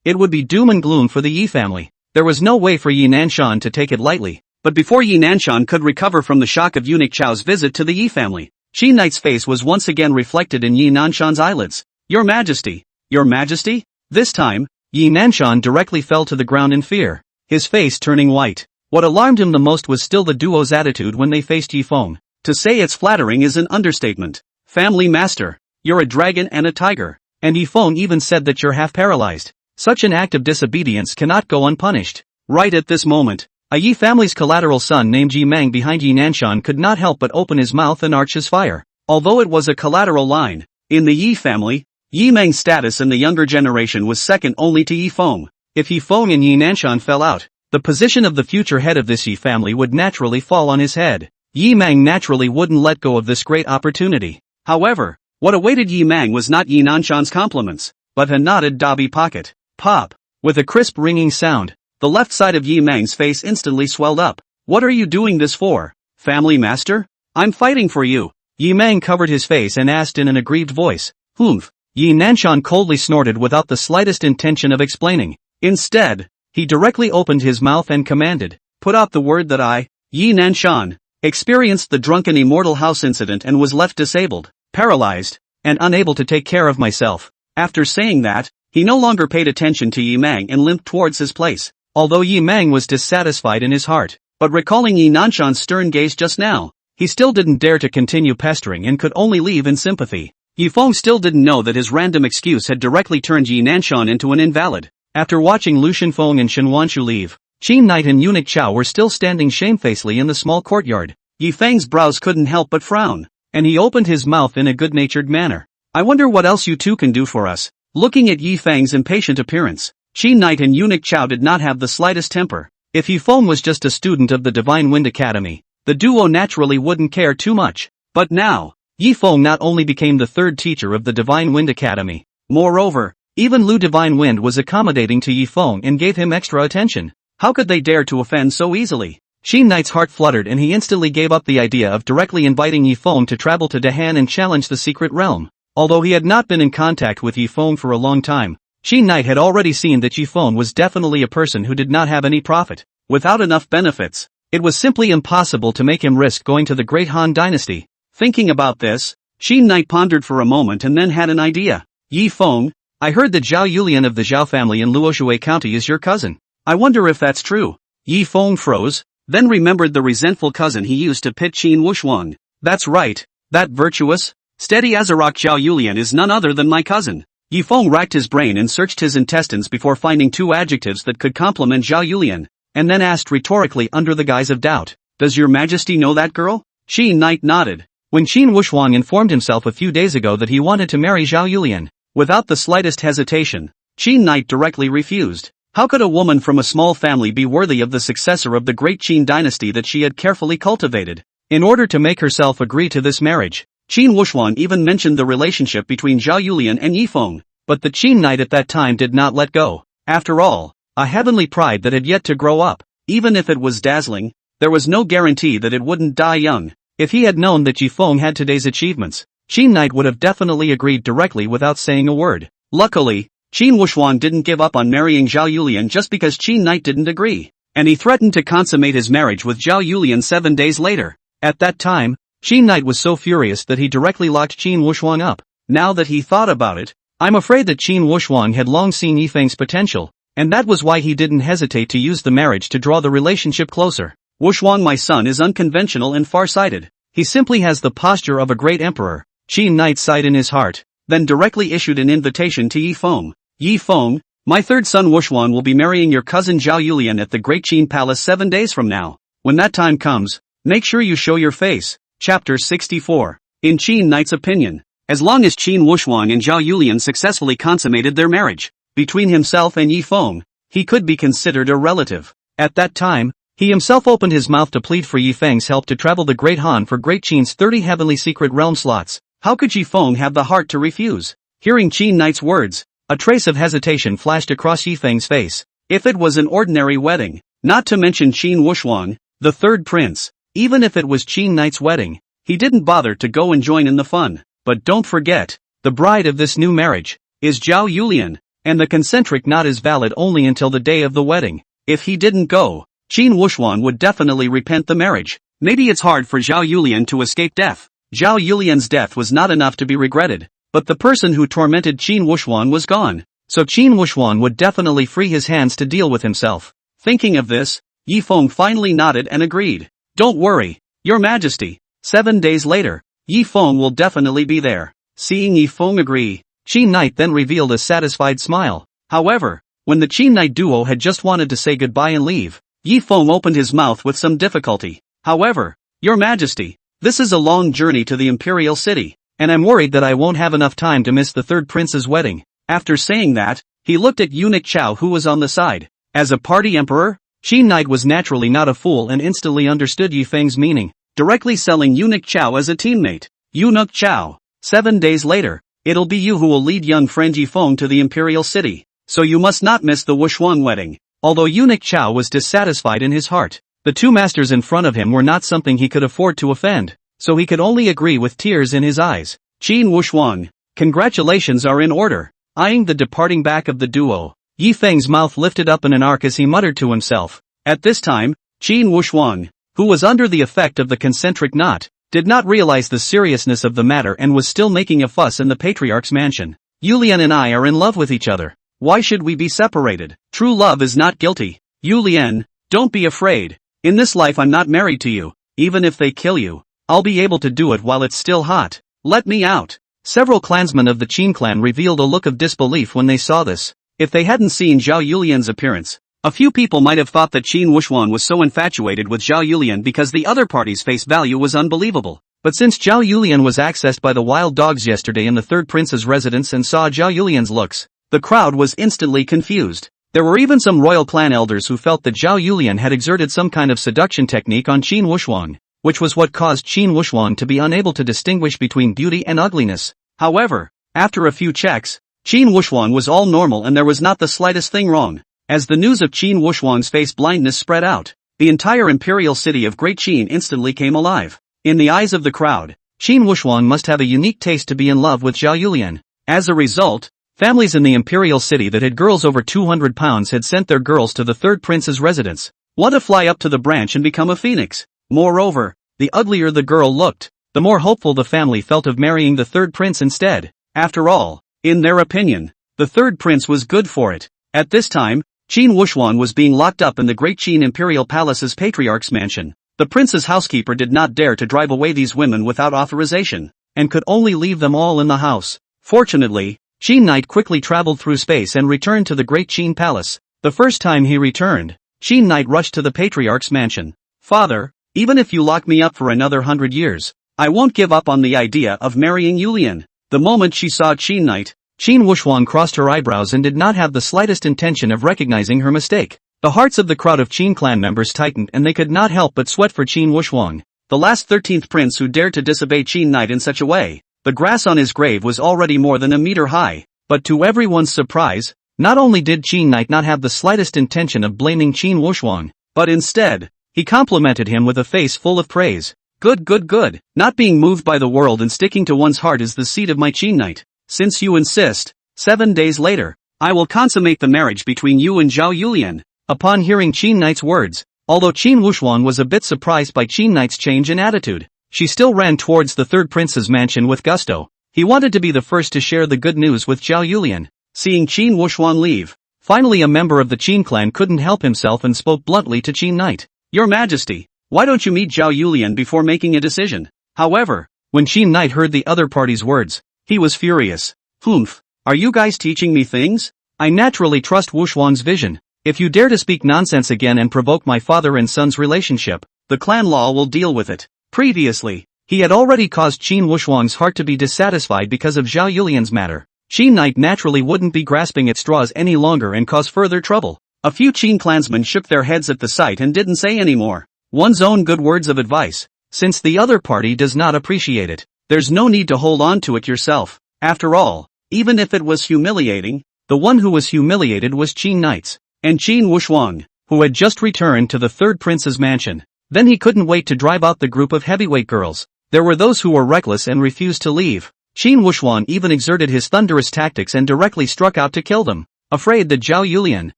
it would be doom and gloom for the Yi family. There was no way for Yi Nanshan to take it lightly. But before Yi Nanshan could recover from the shock of Eunuch Chao's visit to the Yi family, Qin Knight's face was once again reflected in Yi Nanshan's eyelids. Your Majesty! Your Majesty? This time, Yi Nanshan directly fell to the ground in fear, his face turning white. What alarmed him the most was still the duo's attitude when they faced Yifeng. To say it's flattering is an understatement. Family master, you're a dragon and a tiger, and Yifeng even said that you're half paralyzed. Such an act of disobedience cannot go unpunished. Right at this moment, a Yi family's collateral son named Yi Mang behind Yi Nanshan could not help but open his mouth and arch his fire. Although it was a collateral line, in the Yi family, Yi Mang's status in the younger generation was second only to Yifeng. If Yifeng and Yi Nanshan fell out, the position of the future head of this Yi family would naturally fall on his head. Yi Mang naturally wouldn't let go of this great opportunity. However, what awaited Yi Mang was not Yi Nanshan's compliments, but a knotted Dobby pocket. Pop! With a crisp ringing sound, the left side of Yi Mang's face instantly swelled up. What are you doing this for, family master? I'm fighting for you. Yi Mang covered his face and asked in an aggrieved voice. Humph! Yi Nanshan coldly snorted without the slightest intention of explaining. Instead, he directly opened his mouth and commanded, put out the word that I, Yi Nanshan, experienced the drunken immortal house incident and was left disabled, paralyzed, and unable to take care of myself. After saying that, he no longer paid attention to Yi Mang and limped towards his place. Although Yi Mang was dissatisfied in his heart, but recalling Yi Nanshan's stern gaze just now, he still didn't dare to continue pestering and could only leave in sympathy. Yifeng still didn't know that his random excuse had directly turned Yi Nanshan into an invalid. After watching Lu Shenfeng and Shenwanshu leave, Qin Knight and Eunuch Chao were still standing shamefacedly in the small courtyard. Yifeng's brows couldn't help but frown, and he opened his mouth in a good-natured manner. I wonder what else you two can do for us. Looking at Yifeng's impatient appearance, Qin Knight and Eunuch Chao did not have the slightest temper. If Yifeng was just a student of the Divine Wind Academy, the duo naturally wouldn't care too much. But now, Yifeng not only became the third teacher of the Divine Wind Academy, moreover, Even Lu Divine Wind was accommodating to Yi Feng and gave him extra attention. How could they dare to offend so easily? Sheen Knight's heart fluttered and he instantly gave up the idea of directly inviting Yi Feng to travel to Dahan and challenge the secret realm. Although he had not been in contact with Yi Feng for a long time, Sheen Knight had already seen that Yi Feng was definitely a person who did not have any profit. Without enough benefits, it was simply impossible to make him risk going to the Great Han Dynasty. Thinking about this, Sheen Knight pondered for a moment and then had an idea. Yi Feng, I heard that Zhao Yulian of the Zhao family in Luoshui County is your cousin. I wonder if that's true. Yi Feng froze, then remembered the resentful cousin he used to pit Qin Wushuang. That's right, that virtuous, steady as a rock Zhao Yulian is none other than my cousin. Yi Feng racked his brain and searched his intestines before finding two adjectives that could compliment Zhao Yulian, and then asked rhetorically under the guise of doubt, "Does your majesty know that girl?" Sheen Knight nodded. When Qin Wushuang informed himself a few days ago that he wanted to marry Zhao Yulian, without the slightest hesitation, Sheen Knight directly refused. How could a woman from a small family be worthy of the successor of the great Qin dynasty that she had carefully cultivated? In order to make herself agree to this marriage, Qin Wushuang even mentioned the relationship between Zhao Yulian and Yi Feng, but the Qin Knight at that time did not let go. After all, a heavenly pride that had yet to grow up, even if it was dazzling, there was no guarantee that it wouldn't die young. If he had known that Yi Feng had today's achievements, Qin Knight would have definitely agreed directly without saying a word. Luckily, Qin Wushuang didn't give up on marrying Zhao Yulian just because Qin Knight didn't agree, and he threatened to consummate his marriage with Zhao Yulian 7 days later. At that time, Qin Knight was so furious that he directly locked Qin Wushuang up. Now that he thought about it, I'm afraid that Qin Wushuang had long seen Yi Feng's potential, and that was why he didn't hesitate to use the marriage to draw the relationship closer. Wushuang, my son, is unconventional and far-sighted. He simply has the posture of a great emperor. Qin Knight sighed in his heart, then directly issued an invitation to Yi Feng. Yi Feng, my third son Wushuang will be marrying your cousin Zhao Yulian at the Great Qin Palace 7 days from now. When that time comes, make sure you show your face. Chapter 64. In Qin Knight's opinion, as long as Qin Wushuang and Zhao Yulian successfully consummated their marriage, between himself and Yi Feng, he could be considered a relative. At that time, he himself opened his mouth to plead for Yi Feng's help to travel the Great Han for Great Qin's 30 heavenly secret realm slots. How could Yi Feng have the heart to refuse? Hearing Qin Knight's words, a trace of hesitation flashed across Yi Feng's face. If it was an ordinary wedding, not to mention Qin Wushuang, the third prince, even if it was Qin Knight's wedding, he didn't bother to go and join in the fun. But don't forget, the bride of this new marriage is Zhao Yulian, and the concentric knot is valid only until the day of the wedding. If he didn't go, Qin Wushuang would definitely repent the marriage. Maybe it's hard for Zhao Yulian to escape death. Zhao Yulian's death was not enough to be regretted, but the person who tormented Qin Wushuang was gone, so Qin Wushuang would definitely free his hands to deal with himself. Thinking of this, Yi Feng finally nodded and agreed. Don't worry, Your Majesty. 7 days later, Yi Feng will definitely be there. Seeing Yi Feng agree, Qin Knight then revealed a satisfied smile. However, when the Qin Knight duo had just wanted to say goodbye and leave, Yi Feng opened his mouth with some difficulty. However, Your Majesty, this is a long journey to the Imperial City, and I'm worried that I won't have enough time to miss the third prince's wedding. After saying that, he looked at eunuch Chao who was on the side. As a party emperor, Qin Knight was naturally not a fool and instantly understood Yi Feng's meaning, directly selling eunuch Chao as a teammate. Eunuch Chao, 7 days later, it'll be you who will lead young friend Yi Feng to the Imperial City, so you must not miss the Wushuang wedding. Although eunuch Chao was dissatisfied in his heart, the two masters in front of him were not something he could afford to offend, so he could only agree with tears in his eyes. Qin Wushuang, congratulations are in order. Eyeing the departing back of the duo, Yi Feng's mouth lifted up in an arc as he muttered to himself. At this time, Qin Wushuang, who was under the effect of the concentric knot, did not realize the seriousness of the matter and was still making a fuss in the patriarch's mansion. Yulian and I are in love with each other. Why should we be separated? True love is not guilty. Yulian, don't be afraid. In this life I'm not married to you. Even if they kill you, I'll be able to do it while it's still hot. Let me out. Several clansmen of the Qin clan revealed a look of disbelief when they saw this. If they hadn't seen Zhao Yulian's appearance, a few people might have thought that Qin Wushuang was so infatuated with Zhao Yulian because the other party's face value was unbelievable. But since Zhao Yulian was accessed by the wild dogs yesterday in the third prince's residence and saw Zhao Yulian's looks, the crowd was instantly confused. There were even some royal clan elders who felt that Zhao Yulian had exerted some kind of seduction technique on Qin Wushuang, which was what caused Qin Wushuang to be unable to distinguish between beauty and ugliness. However, after a few checks, Qin Wushuang was all normal and there was not the slightest thing wrong. As the news of Qin Wushuang's face blindness spread out, the entire imperial city of Great Qin instantly came alive. In the eyes of the crowd, Qin Wushuang must have a unique taste to be in love with Zhao Yulian. As a result, families in the imperial city that had girls over 200 pounds had sent their girls to the third prince's residence. Want to fly up to the branch and become a phoenix. Moreover, the uglier the girl looked, the more hopeful the family felt of marrying the third prince instead. After all, in their opinion, the third prince was good for it. At this time, Qin Wushuang was being locked up in the Great Qin Imperial Palace's patriarch's mansion. The prince's housekeeper did not dare to drive away these women without authorization, and could only leave them all in the house. Fortunately, Qin Knight quickly traveled through space and returned to the Great Qin Palace. The first time he returned, Qin Knight rushed to the patriarch's mansion. Father, even if you lock me up for another 100 years, I won't give up on the idea of marrying Yulian. The moment she saw Qin Knight, Qin Wushuang crossed her eyebrows and did not have the slightest intention of recognizing her mistake. The hearts of the crowd of Qin clan members tightened and they could not help but sweat for Qin Wushuang, the last 13th prince who dared to disobey Qin Knight in such a way. The grass on his grave was already more than a meter high, but to everyone's surprise, not only did Qin Knight not have the slightest intention of blaming Qin Wushuang, but instead, he complimented him with a face full of praise. Good, good, good. Not being moved by the world and sticking to one's heart is the seed of my Qin Knight. Since you insist, 7 days later, I will consummate the marriage between you and Zhao Yulian. Upon hearing Qin Knight's words, although Qin Wushuang was a bit surprised by Qin Knight's change in attitude, she still ran towards the third prince's mansion with gusto. He wanted to be the first to share the good news with Zhao Yulian. Seeing Qin Wushuang leave, finally a member of the Qin clan couldn't help himself and spoke bluntly to Qin Knight. Your Majesty, why don't you meet Zhao Yulian before making a decision? However, when Qin Knight heard the other party's words, he was furious. Humph, are you guys teaching me things? I naturally trust Wushuang's vision. If you dare to speak nonsense again and provoke my father and son's relationship, the clan law will deal with it. Previously, he had already caused Qin Wushuang's heart to be dissatisfied because of Zhao Yulian's matter. Qin Knight naturally wouldn't be grasping at straws any longer and cause further trouble. A few Qin clansmen shook their heads at the sight and didn't say any more. One's own good words of advice. Since the other party does not appreciate it, there's no need to hold on to it yourself. After all, even if it was humiliating, the one who was humiliated was Qin Knight, and Qin Wushuang, who had just returned to the third prince's mansion. Then he couldn't wait to drive out the group of heavyweight girls. There were those who were reckless and refused to leave. Qin Wushuang even exerted his thunderous tactics and directly struck out to kill them, afraid that Zhao Yulian,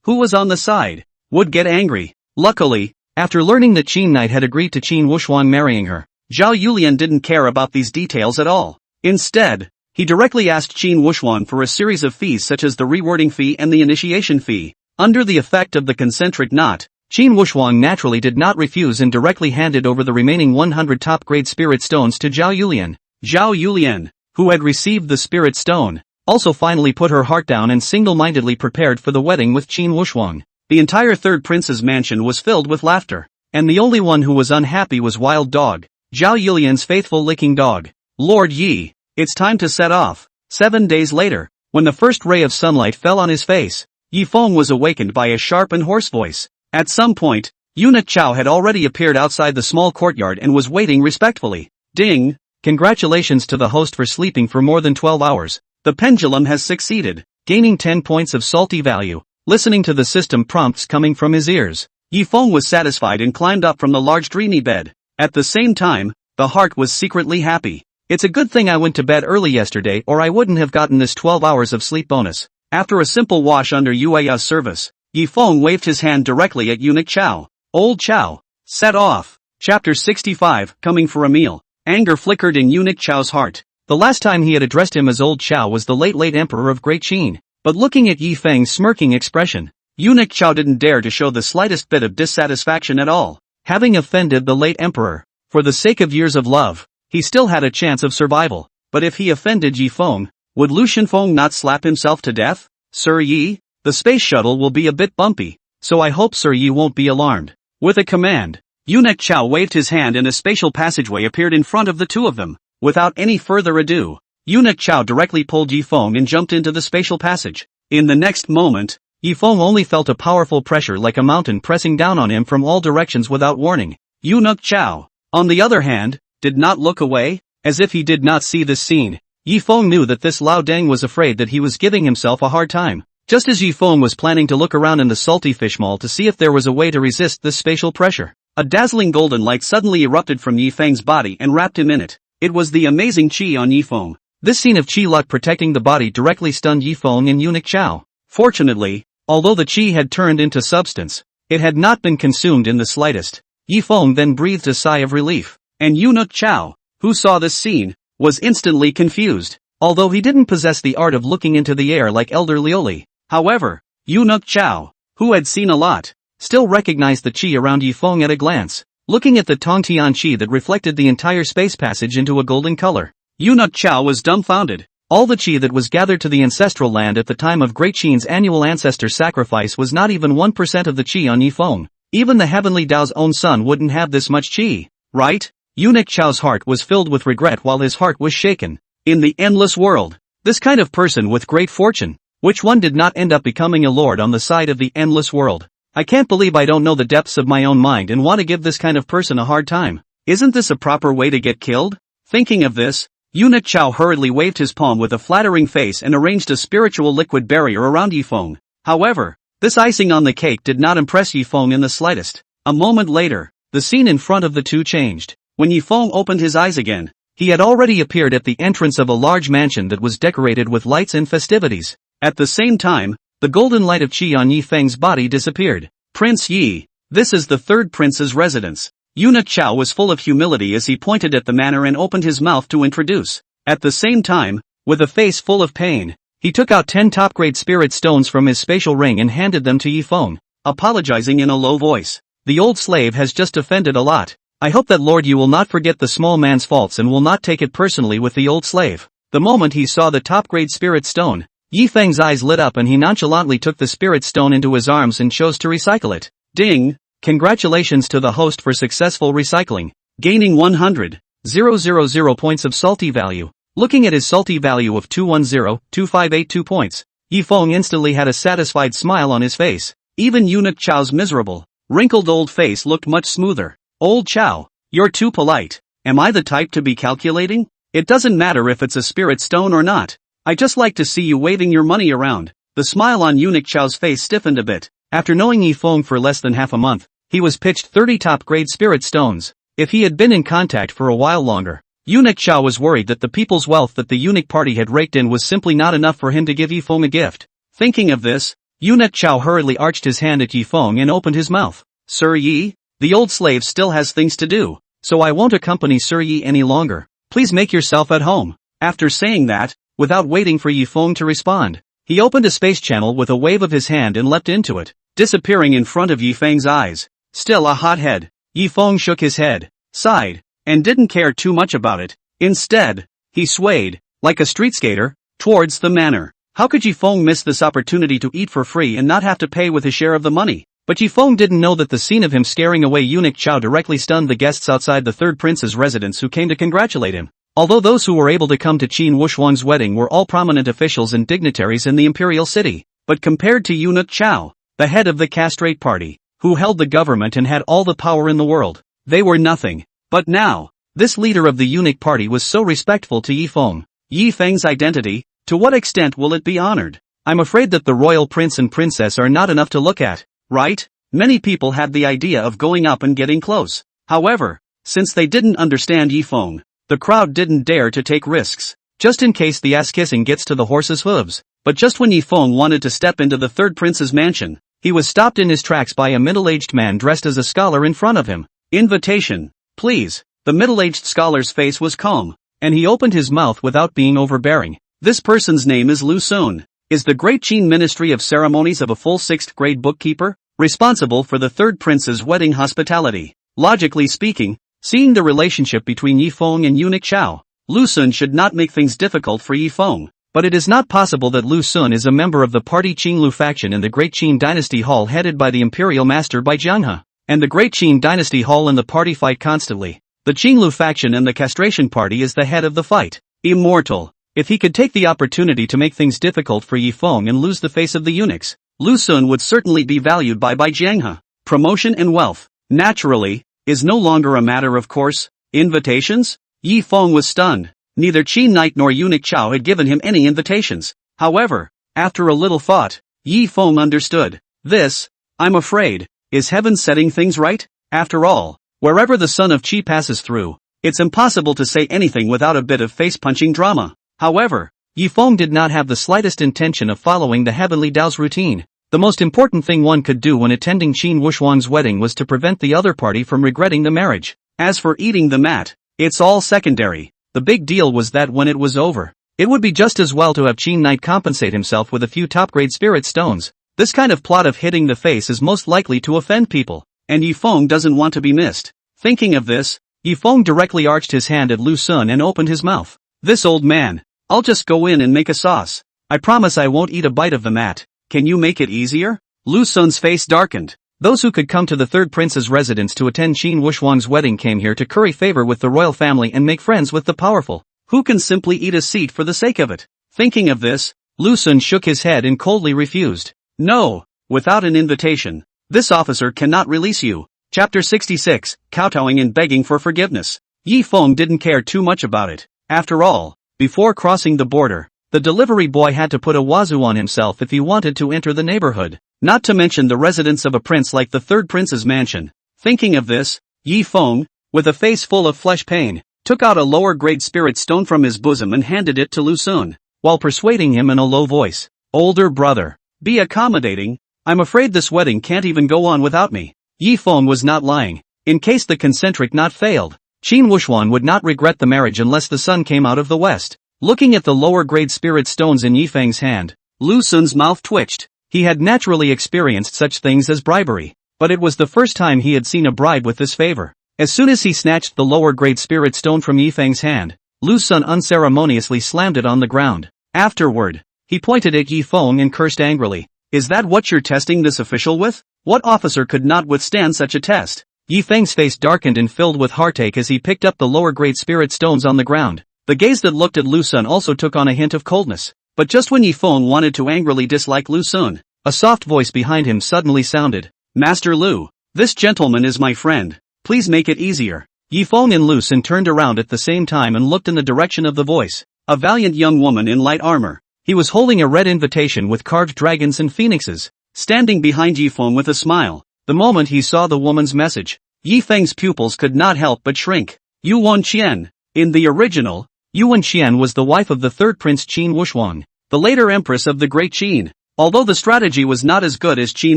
who was on the side, would get angry. Luckily, after learning that Qin Knight had agreed to Qin Wushuang marrying her, Zhao Yulian didn't care about these details at all. Instead, he directly asked Qin Wushuang for a series of fees such as the rewarding fee and the initiation fee. Under the effect of the concentric knot, Qin Wushuang naturally did not refuse and directly handed over the remaining 100 top-grade spirit stones to Zhao Yulian. Zhao Yulian, who had received the spirit stone, also finally put her heart down and single-mindedly prepared for the wedding with Qin Wushuang. The entire third prince's mansion was filled with laughter, and the only one who was unhappy was Wild Dog, Zhao Yulian's faithful licking dog. Lord Yi, it's time to set off. 7 days later, when the first ray of sunlight fell on his face, Yi Feng was awakened by a sharp and hoarse voice. At some point, Eunuch Chao had already appeared outside the small courtyard and was waiting respectfully. Ding! Congratulations to the host for sleeping for more than 12 hours. The pendulum has succeeded, gaining 10 points of salty value. Listening to the system prompts coming from his ears, Yi Feng was satisfied and climbed up from the large dreamy bed. At the same time, the heart was secretly happy. It's a good thing I went to bed early yesterday or I wouldn't have gotten this 12 hours of sleep bonus. After a simple wash under Yueya's service, Yi Feng waved his hand directly at Eunuch Chao. Old Chao, set off. Chapter 65, Coming for a Meal. Anger flickered in Eunuch Chao's heart. The last time he had addressed him as Old Chao was the late Emperor of Great Qin. But looking at Yi Feng's smirking expression, Eunuch Chao didn't dare to show the slightest bit of dissatisfaction at all. Having offended the late emperor, for the sake of years of love, he still had a chance of survival. But if he offended Yi Feng, would Lu Shenfeng not slap himself to death? Sir Yi, the space shuttle will be a bit bumpy, so I hope Sir Yi won't be alarmed. With a command, Eunuch Chao waved his hand and a spatial passageway appeared in front of the two of them. Without any further ado, Eunuch Chao directly pulled Yi Feng and jumped into the spatial passage. In the next moment, Yi Feng only felt a powerful pressure like a mountain pressing down on him from all directions without warning. Eunuch Chao, on the other hand, did not look away, as if he did not see this scene. Yi Feng knew that this Lao Deng was afraid that he was giving himself a hard time. Just as Yi Feng was planning to look around in the salty fish mall to see if there was a way to resist this spatial pressure, a dazzling golden light suddenly erupted from Yi Feng's body and wrapped him in it. It was the amazing qi on Yi Feng. This scene of qi luck protecting the body directly stunned Yi Feng and eunuch Chao. Fortunately, although the qi had turned into substance, it had not been consumed in the slightest. Yi Feng then breathed a sigh of relief, and eunuch Chao, who saw this scene, was instantly confused. Although he didn't possess the art of looking into the air like Elder Lioli, however, eunuch Chao, who had seen a lot, still recognized the qi around Yi Feng at a glance. Looking at the Tongtian qi that reflected the entire space passage into a golden color, eunuch Chao was dumbfounded. All the qi that was gathered to the ancestral land at the time of Great Qin's annual ancestor sacrifice was not even 1% of the qi on Yi Feng. Even the heavenly Tao's own son wouldn't have this much qi, right? Eunuch Chao's heart was filled with regret while his heart was shaken. In the endless world, this kind of person with great fortune, which one did not end up becoming a lord on the side of the endless world? I can't believe I don't know the depths of my own mind and want to give this kind of person a hard time. Isn't this a proper way to get killed? Thinking of this, eunuch Chao hurriedly waved his palm with a flattering face and arranged a spiritual liquid barrier around Yi Feng. However, this icing on the cake did not impress Yi Feng in the slightest. A moment later, the scene in front of the two changed. When Yi Feng opened his eyes again, he had already appeared at the entrance of a large mansion that was decorated with lights and festivities. At the same time, the golden light of qi on Yi Feng's body disappeared. Prince Yi, this is the third prince's residence. Eunuch Chao was full of humility as he pointed at the manor and opened his mouth to introduce. At the same time, with a face full of pain, he took out 10 top-grade spirit stones from his spatial ring and handed them to Yi Feng, apologizing in a low voice. The old slave has just offended a lot. I hope that Lord you will not forget the small man's faults and will not take it personally with the old slave. The moment he saw the top-grade spirit stone, Yi Feng's eyes lit up and he nonchalantly took the spirit stone into his arms and chose to recycle it. Ding! Congratulations to the host for successful recycling, gaining 100,000 points of salty value. Looking at his salty value of 210,2582 points, Yi Feng instantly had a satisfied smile on his face. Even eunuch Chao's miserable, wrinkled old face looked much smoother. Old Chao, you're too polite. Am I the type to be calculating? It doesn't matter if it's a spirit stone or not. I just like to see you waving your money around. The smile on eunuch Chao's face stiffened a bit. After knowing Yi Feng for less than half a month, he was pitched 30 top-grade spirit stones. If he had been in contact for a while longer, eunuch Chao was worried that the people's wealth that the eunuch party had raked in was simply not enough for him to give Yi Feng a gift. Thinking of this, eunuch Chao hurriedly arched his hand at Yi Feng and opened his mouth. Sir Yi? The old slave still has things to do, so I won't accompany Sir Yi any longer. Please make yourself at home. After saying that, without waiting for Yi Feng to respond, he opened a space channel with a wave of his hand and leapt into it, disappearing in front of Yi Feng's eyes. Still a hothead, Yi Feng shook his head, sighed, and didn't care too much about it. Instead, he swayed, like a street skater, towards the manor. How could Yi Feng miss this opportunity to eat for free and not have to pay with his share of the money? But Yi Feng didn't know that the scene of him scaring away eunuch Chao directly stunned the guests outside the third prince's residence who came to congratulate him. Although those who were able to come to Qin Wushuang's wedding were all prominent officials and dignitaries in the imperial city, but compared to eunuch Chao, the head of the castrate party, who held the government and had all the power in the world, they were nothing. But now, this leader of the eunuch party was so respectful to Yi Feng. Yi Feng's identity, to what extent will it be honored? I'm afraid that the royal prince and princess are not enough to look at. Right? Many people had the idea of going up and getting close. However, since they didn't understand Yi Feng, the crowd didn't dare to take risks, just in case the ass-kissing gets to the horse's hooves. But just when Yi Feng wanted to step into the third prince's mansion, he was stopped in his tracks by a middle-aged man dressed as a scholar in front of him. Invitation, please. The middle-aged scholar's face was calm, and he opened his mouth without being overbearing. This person's name is Lu Sun. Is the Great Qin Ministry of Ceremonies of a full 6th grade bookkeeper, responsible for the third prince's wedding hospitality. Logically speaking, seeing the relationship between Yi Feng and eunuch Chao, Lu Sun should not make things difficult for Yi Feng. But it is not possible that Lu Sun is a member of the party Qinglu faction in the Great Qin Dynasty Hall headed by the imperial master Bai Jianghe. And the Great Qin Dynasty Hall and the party fight constantly. The Qinglu faction and the castration party is the head of the fight. Immortal. If he could take the opportunity to make things difficult for Yi Feng and lose the face of the eunuchs, Lu Sun would certainly be valued by Bai Jianghe. Promotion and wealth, naturally, is no longer a matter of course. Invitations? Yi Feng was stunned. Neither Qin Knight nor Eunuch Chao had given him any invitations. However, after a little thought, Yi Feng understood. This, I'm afraid, is heaven setting things right? After all, wherever the son of Qi passes through, it's impossible to say anything without a bit of face-punching drama. However, Yi Feng did not have the slightest intention of following the heavenly Dao's routine. The most important thing one could do when attending Qin Wuxuang's wedding was to prevent the other party from regretting the marriage. As for eating the mat, it's all secondary. The big deal was that when it was over, it would be just as well to have Qin Knight compensate himself with a few top-grade spirit stones. This kind of plot of hitting the face is most likely to offend people, and Yi Feng doesn't want to be missed. Thinking of this, Yi Feng directly arched his hand at Lu Sun and opened his mouth. This old man, I'll just go in and make a sauce. I promise I won't eat a bite of the mat. Can you make it easier? Lu Sun's face darkened. Those who could come to the third prince's residence to attend Qin Wuxuang's wedding came here to curry favor with the royal family and make friends with the powerful, who can simply eat a seat for the sake of it. Thinking of this, Lu Sun shook his head and coldly refused. No, without an invitation, this officer cannot release you. Chapter 66, Kowtowing and Begging for Forgiveness. Yi Feng didn't care too much about it. After all, before crossing the border, the delivery boy had to put a wazoo on himself if he wanted to enter the neighborhood, not to mention the residence of a prince like the third prince's mansion. Thinking of this, Yi Feng, with a face full of flesh pain, took out a lower-grade spirit stone from his bosom and handed it to Lu Sun, while persuading him in a low voice. Older brother, be accommodating, I'm afraid this wedding can't even go on without me. Yi Feng was not lying. In case the concentric knot failed, Qin Wuxuan would not regret the marriage unless the sun came out of the west. Looking at the lower-grade spirit stones in Yi Feng's hand, Lu Sun's mouth twitched. He had naturally experienced such things as bribery, but it was the first time he had seen a bribe with this favor. As soon as he snatched the lower-grade spirit stone from Yi Feng's hand, Lu Sun unceremoniously slammed it on the ground. Afterward, he pointed at Yi Feng and cursed angrily. Is that what you're testing this official with? What officer could not withstand such a test? Yi Feng's face darkened and filled with heartache as he picked up the lower-grade spirit stones on the ground. The gaze that looked at Lu Sun also took on a hint of coldness. But just when Yi Feng wanted to angrily dislike Lu Sun, a soft voice behind him suddenly sounded. Master Lu, this gentleman is my friend. Please make it easier. Yi Feng and Lu Sun turned around at the same time and looked in the direction of the voice. A valiant young woman in light armor. He was holding a red invitation with carved dragons and phoenixes, standing behind Yi Feng with a smile. The moment he saw the woman's message, Yi Feng's pupils could not help but shrink. Yu Wenqian. In the original, Yu Wenqian was the wife of the third prince Qin Wuxuang, the later empress of the Great Qin. Although the strategy was not as good as Qin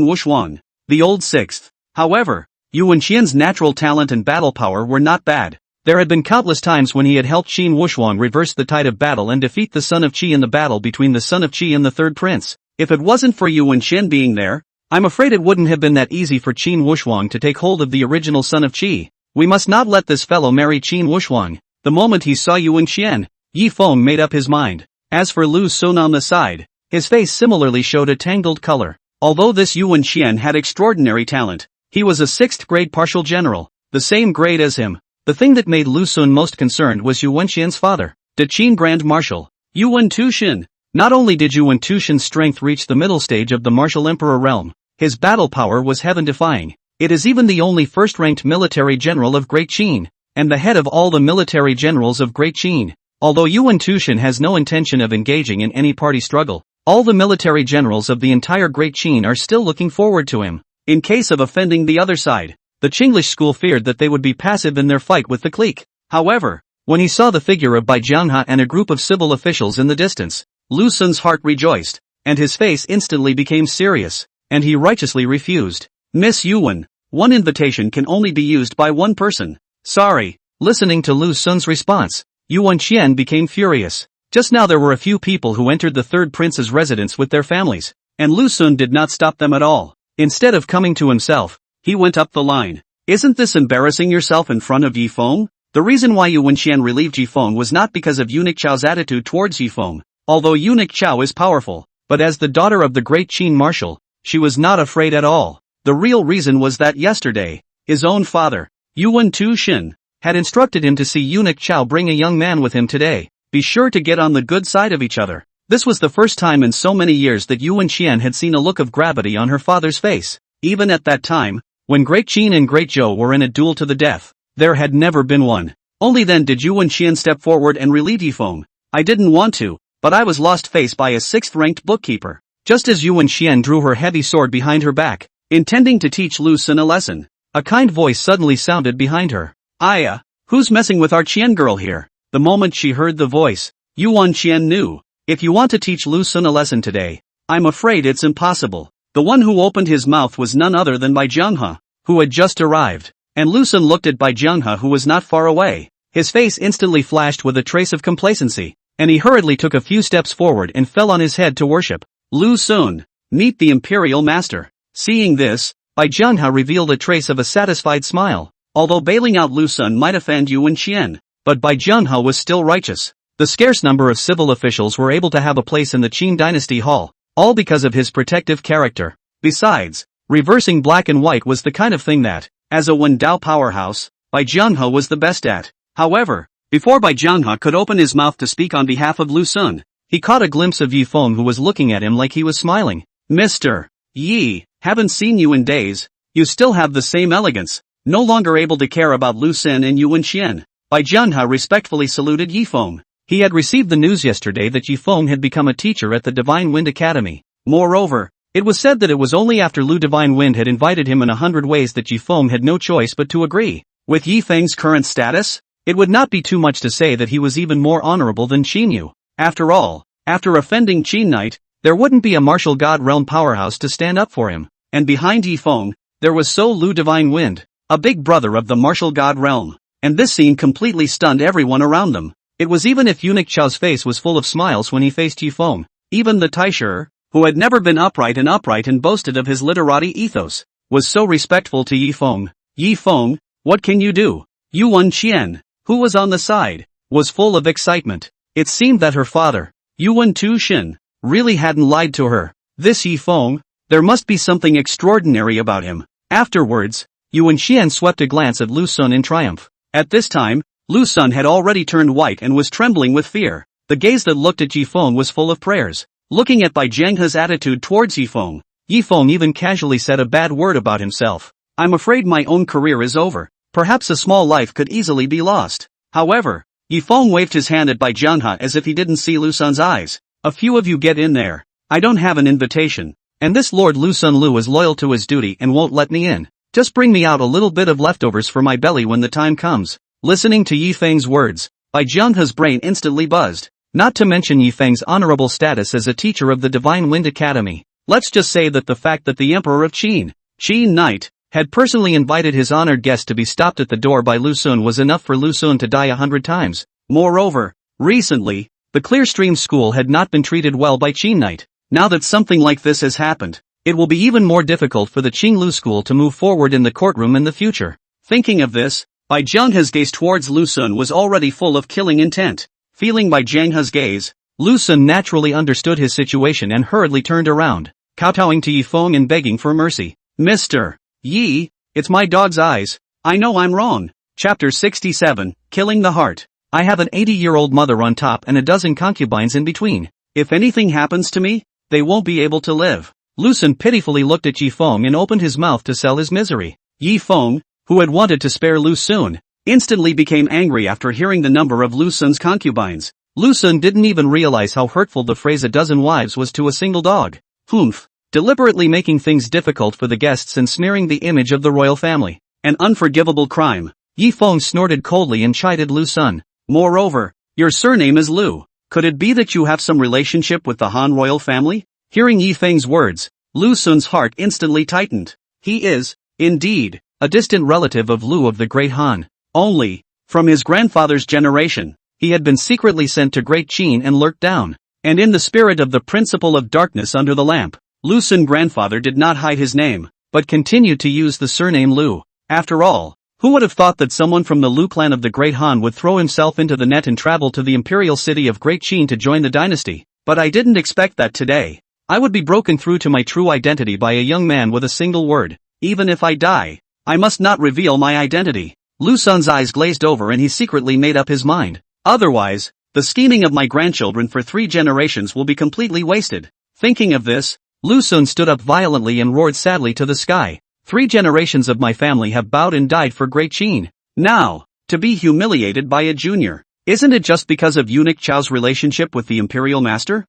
Wuxuang, the old sixth. However, Yu Wenqian's natural talent and battle power were not bad. There had been countless times when he had helped Qin Wuxuang reverse the tide of battle and defeat the son of Qi in the battle between the son of Qi and the third prince. If it wasn't for Yu Wenqian being there, I'm afraid it wouldn't have been that easy for Qin Wuxuang to take hold of the original son of Qi. We must not let this fellow marry Qin Wuxuang. The moment he saw Yu Wenqian, Yi Feng made up his mind. As for Lu Sun on the side, his face similarly showed a tangled color. Although this Yu Wenqian had extraordinary talent, he was a 6th grade partial general, the same grade as him. The thing that made Lu Sun most concerned was Yu Wenqian's father, the Qin Grand Marshal, Yu Wentushin. Not only did Yu Wentushin's strength reach the middle stage of the martial emperor realm, his battle power was heaven-defying. It is even the only first-ranked military general of Great Qin, and the head of all the military generals of Great Qin. Although Yu Wentushin has no intention of engaging in any party struggle, all the military generals of the entire Great Qin are still looking forward to him. In case of offending the other side, the Chinglish school feared that they would be passive in their fight with the clique. However, when he saw the figure of Bai Jianghe and a group of civil officials in the distance, Lu Sun's heart rejoiced, and his face instantly became serious, and he righteously refused. Miss Yuan, one invitation can only be used by one person. Sorry. Listening to Lu Sun's response, Yu Wenqian became furious. Just now there were a few people who entered the third prince's residence with their families, and Lu Sun did not stop them at all. Instead of coming to himself, he went up the line. Isn't this embarrassing yourself in front of Yi Feng? The reason why Yu Wenqian relieved Yi Feng was not because of Eunuch Chao's attitude towards Yi Feng, although Eunuch Chao is powerful, but as the daughter of the great Qin marshal, she was not afraid at all. The real reason was that yesterday, his own father, Yu Wentushin, had instructed him to see Eunuch Chao bring a young man with him today. Be sure to get on the good side of each other. This was the first time in so many years that Yu Wenqian had seen a look of gravity on her father's face. Even at that time, when Great Qin and Great Zhou were in a duel to the death, there had never been one. Only then did Yu Wenxian step forward and relieve Yifeng. I didn't want to, but I was lost faced by a 6th-ranked bookkeeper. Just as Yu Wenxian drew her heavy sword behind her back, intending to teach Lu Sun a lesson, a kind voice suddenly sounded behind her. Aya, who's messing with our Qian girl here? The moment she heard the voice, Yu Wenxian knew. If you want to teach Lu Sun a lesson today, I'm afraid it's impossible. The one who opened his mouth was none other than Bai Jianghe, who had just arrived, and Lu Sun looked at Bai Jianghe, who was not far away. His face instantly flashed with a trace of complacency, and he hurriedly took a few steps forward and fell on his head to worship. Lu Sun, meet the Imperial Master. Seeing this, Bai Jianghe revealed a trace of a satisfied smile. Although bailing out Lu Sun might offend Yu Wenxian, but Bai Jianghe was still righteous. The scarce number of civil officials were able to have a place in the Qin dynasty hall, all because of his protective character. Besides, reversing black and white was the kind of thing that, as a Wendao powerhouse, Bai Jianghe was the best at. However, before Bai Jianghe could open his mouth to speak on behalf of Lu Sun, he caught a glimpse of Yifeng, who was looking at him like he was smiling. Mr. Yi, haven't seen you in days. You still have the same elegance. No longer able to care about Lu Sun and Yu Wenxian, Bai Jianghe respectfully saluted Yifeng. He had received the news yesterday that Yifeng had become a teacher at the Divine Wind Academy. Moreover, it was said that it was only after Lu Divine Wind had invited him in 100 ways that Yifeng had no choice but to agree. With Yifeng's current status, it would not be too much to say that he was even more honorable than Qin Yu. After all, after offending Qin Knight, there wouldn't be a martial god realm powerhouse to stand up for him. And behind Yifeng, there was So Lu Divine Wind, a big brother of the martial god realm. And this scene completely stunned everyone around them. It was even if Eunuch Chao's face was full of smiles when he faced Yifeng. Even the Taisher, who had never been upright and boasted of his literati ethos, was so respectful to Yifeng. Yifeng, what can you do? Yu Wenxian, who was on the side, was full of excitement. It seemed that her father, Yu Wentushin, really hadn't lied to her. This Yifeng, there must be something extraordinary about him. Afterwards, Yu Wenxian swept a glance at Lu Sun in triumph. At this time, Lu Sun had already turned white and was trembling with fear. The gaze that looked at Yifeng was full of prayers. Looking at Bai Jianghe's attitude towards Yifeng, Yifeng even casually said a bad word about himself. I'm afraid my own career is over. Perhaps a small life could easily be lost. However, Yifeng waved his hand at Bai Jianghe as if he didn't see Lu Sun's eyes. A few of you get in there. I don't have an invitation. And this Lord Lu Sun Lu is loyal to his duty and won't let me in. Just bring me out a little bit of leftovers for my belly when the time comes. Listening to Yifeng's words, Bai Jianghe's brain instantly buzzed. Not to mention Yifeng's honorable status as a teacher of the Divine Wind Academy. Let's just say that the fact that the Emperor of Qin Knight, had personally invited his honored guest to be stopped at the door by Lu Sun was enough for Lu Sun to die 100 times. Moreover, recently, the Clearstream School had not been treated well by Qin Knight. Now that something like this has happened, it will be even more difficult for the Qinglu School to move forward in the courtroom in the future. Thinking of this, Bai Jianghe's gaze towards Lu Sun was already full of killing intent. Feeling Bai Jianghe's gaze, Lu Sun naturally understood his situation and hurriedly turned around, kowtowing to Yifeng and begging for mercy. Mr. Yi, it's my dog's eyes. I know I'm wrong. Chapter 67, Killing the Heart. I have an 80-year-old mother on top and a dozen concubines in between. If anything happens to me, they won't be able to live. Lu Sun pitifully looked at Yifeng and opened his mouth to sell his misery. Yifeng, who had wanted to spare Lu Sun, instantly became angry after hearing the number of Lu Sun's concubines. Lu Sun didn't even realize how hurtful the phrase a dozen wives was to a single dog. Humph. Deliberately making things difficult for the guests and smearing the image of the royal family. An unforgivable crime. Yifeng snorted coldly and chided Lu Sun. Moreover, your surname is Lu. Could it be that you have some relationship with the Han royal family? Hearing Yifeng's words, Lu Sun's heart instantly tightened. He is, indeed, a distant relative of Lu of the Great Han. Only, from his grandfather's generation, he had been secretly sent to Great Qin and lurked down. And in the spirit of the principle of darkness under the lamp, Lu Sun's grandfather did not hide his name, but continued to use the surname Lu. After all, who would have thought that someone from the Lu clan of the Great Han would throw himself into the net and travel to the imperial city of Great Qin to join the dynasty? But I didn't expect that today. I would be broken through to my true identity by a young man with a single word. Even if I die, I must not reveal my identity. Lu Sun's eyes glazed over and he secretly made up his mind. Otherwise, the scheming of my grandchildren for 3 generations will be completely wasted. Thinking of this, Lu Sun stood up violently and roared sadly to the sky. 3 generations of my family have bowed and died for Great Qin. Now, To be humiliated by a junior. Isn't it just because of eunuch Chao's relationship with the imperial master?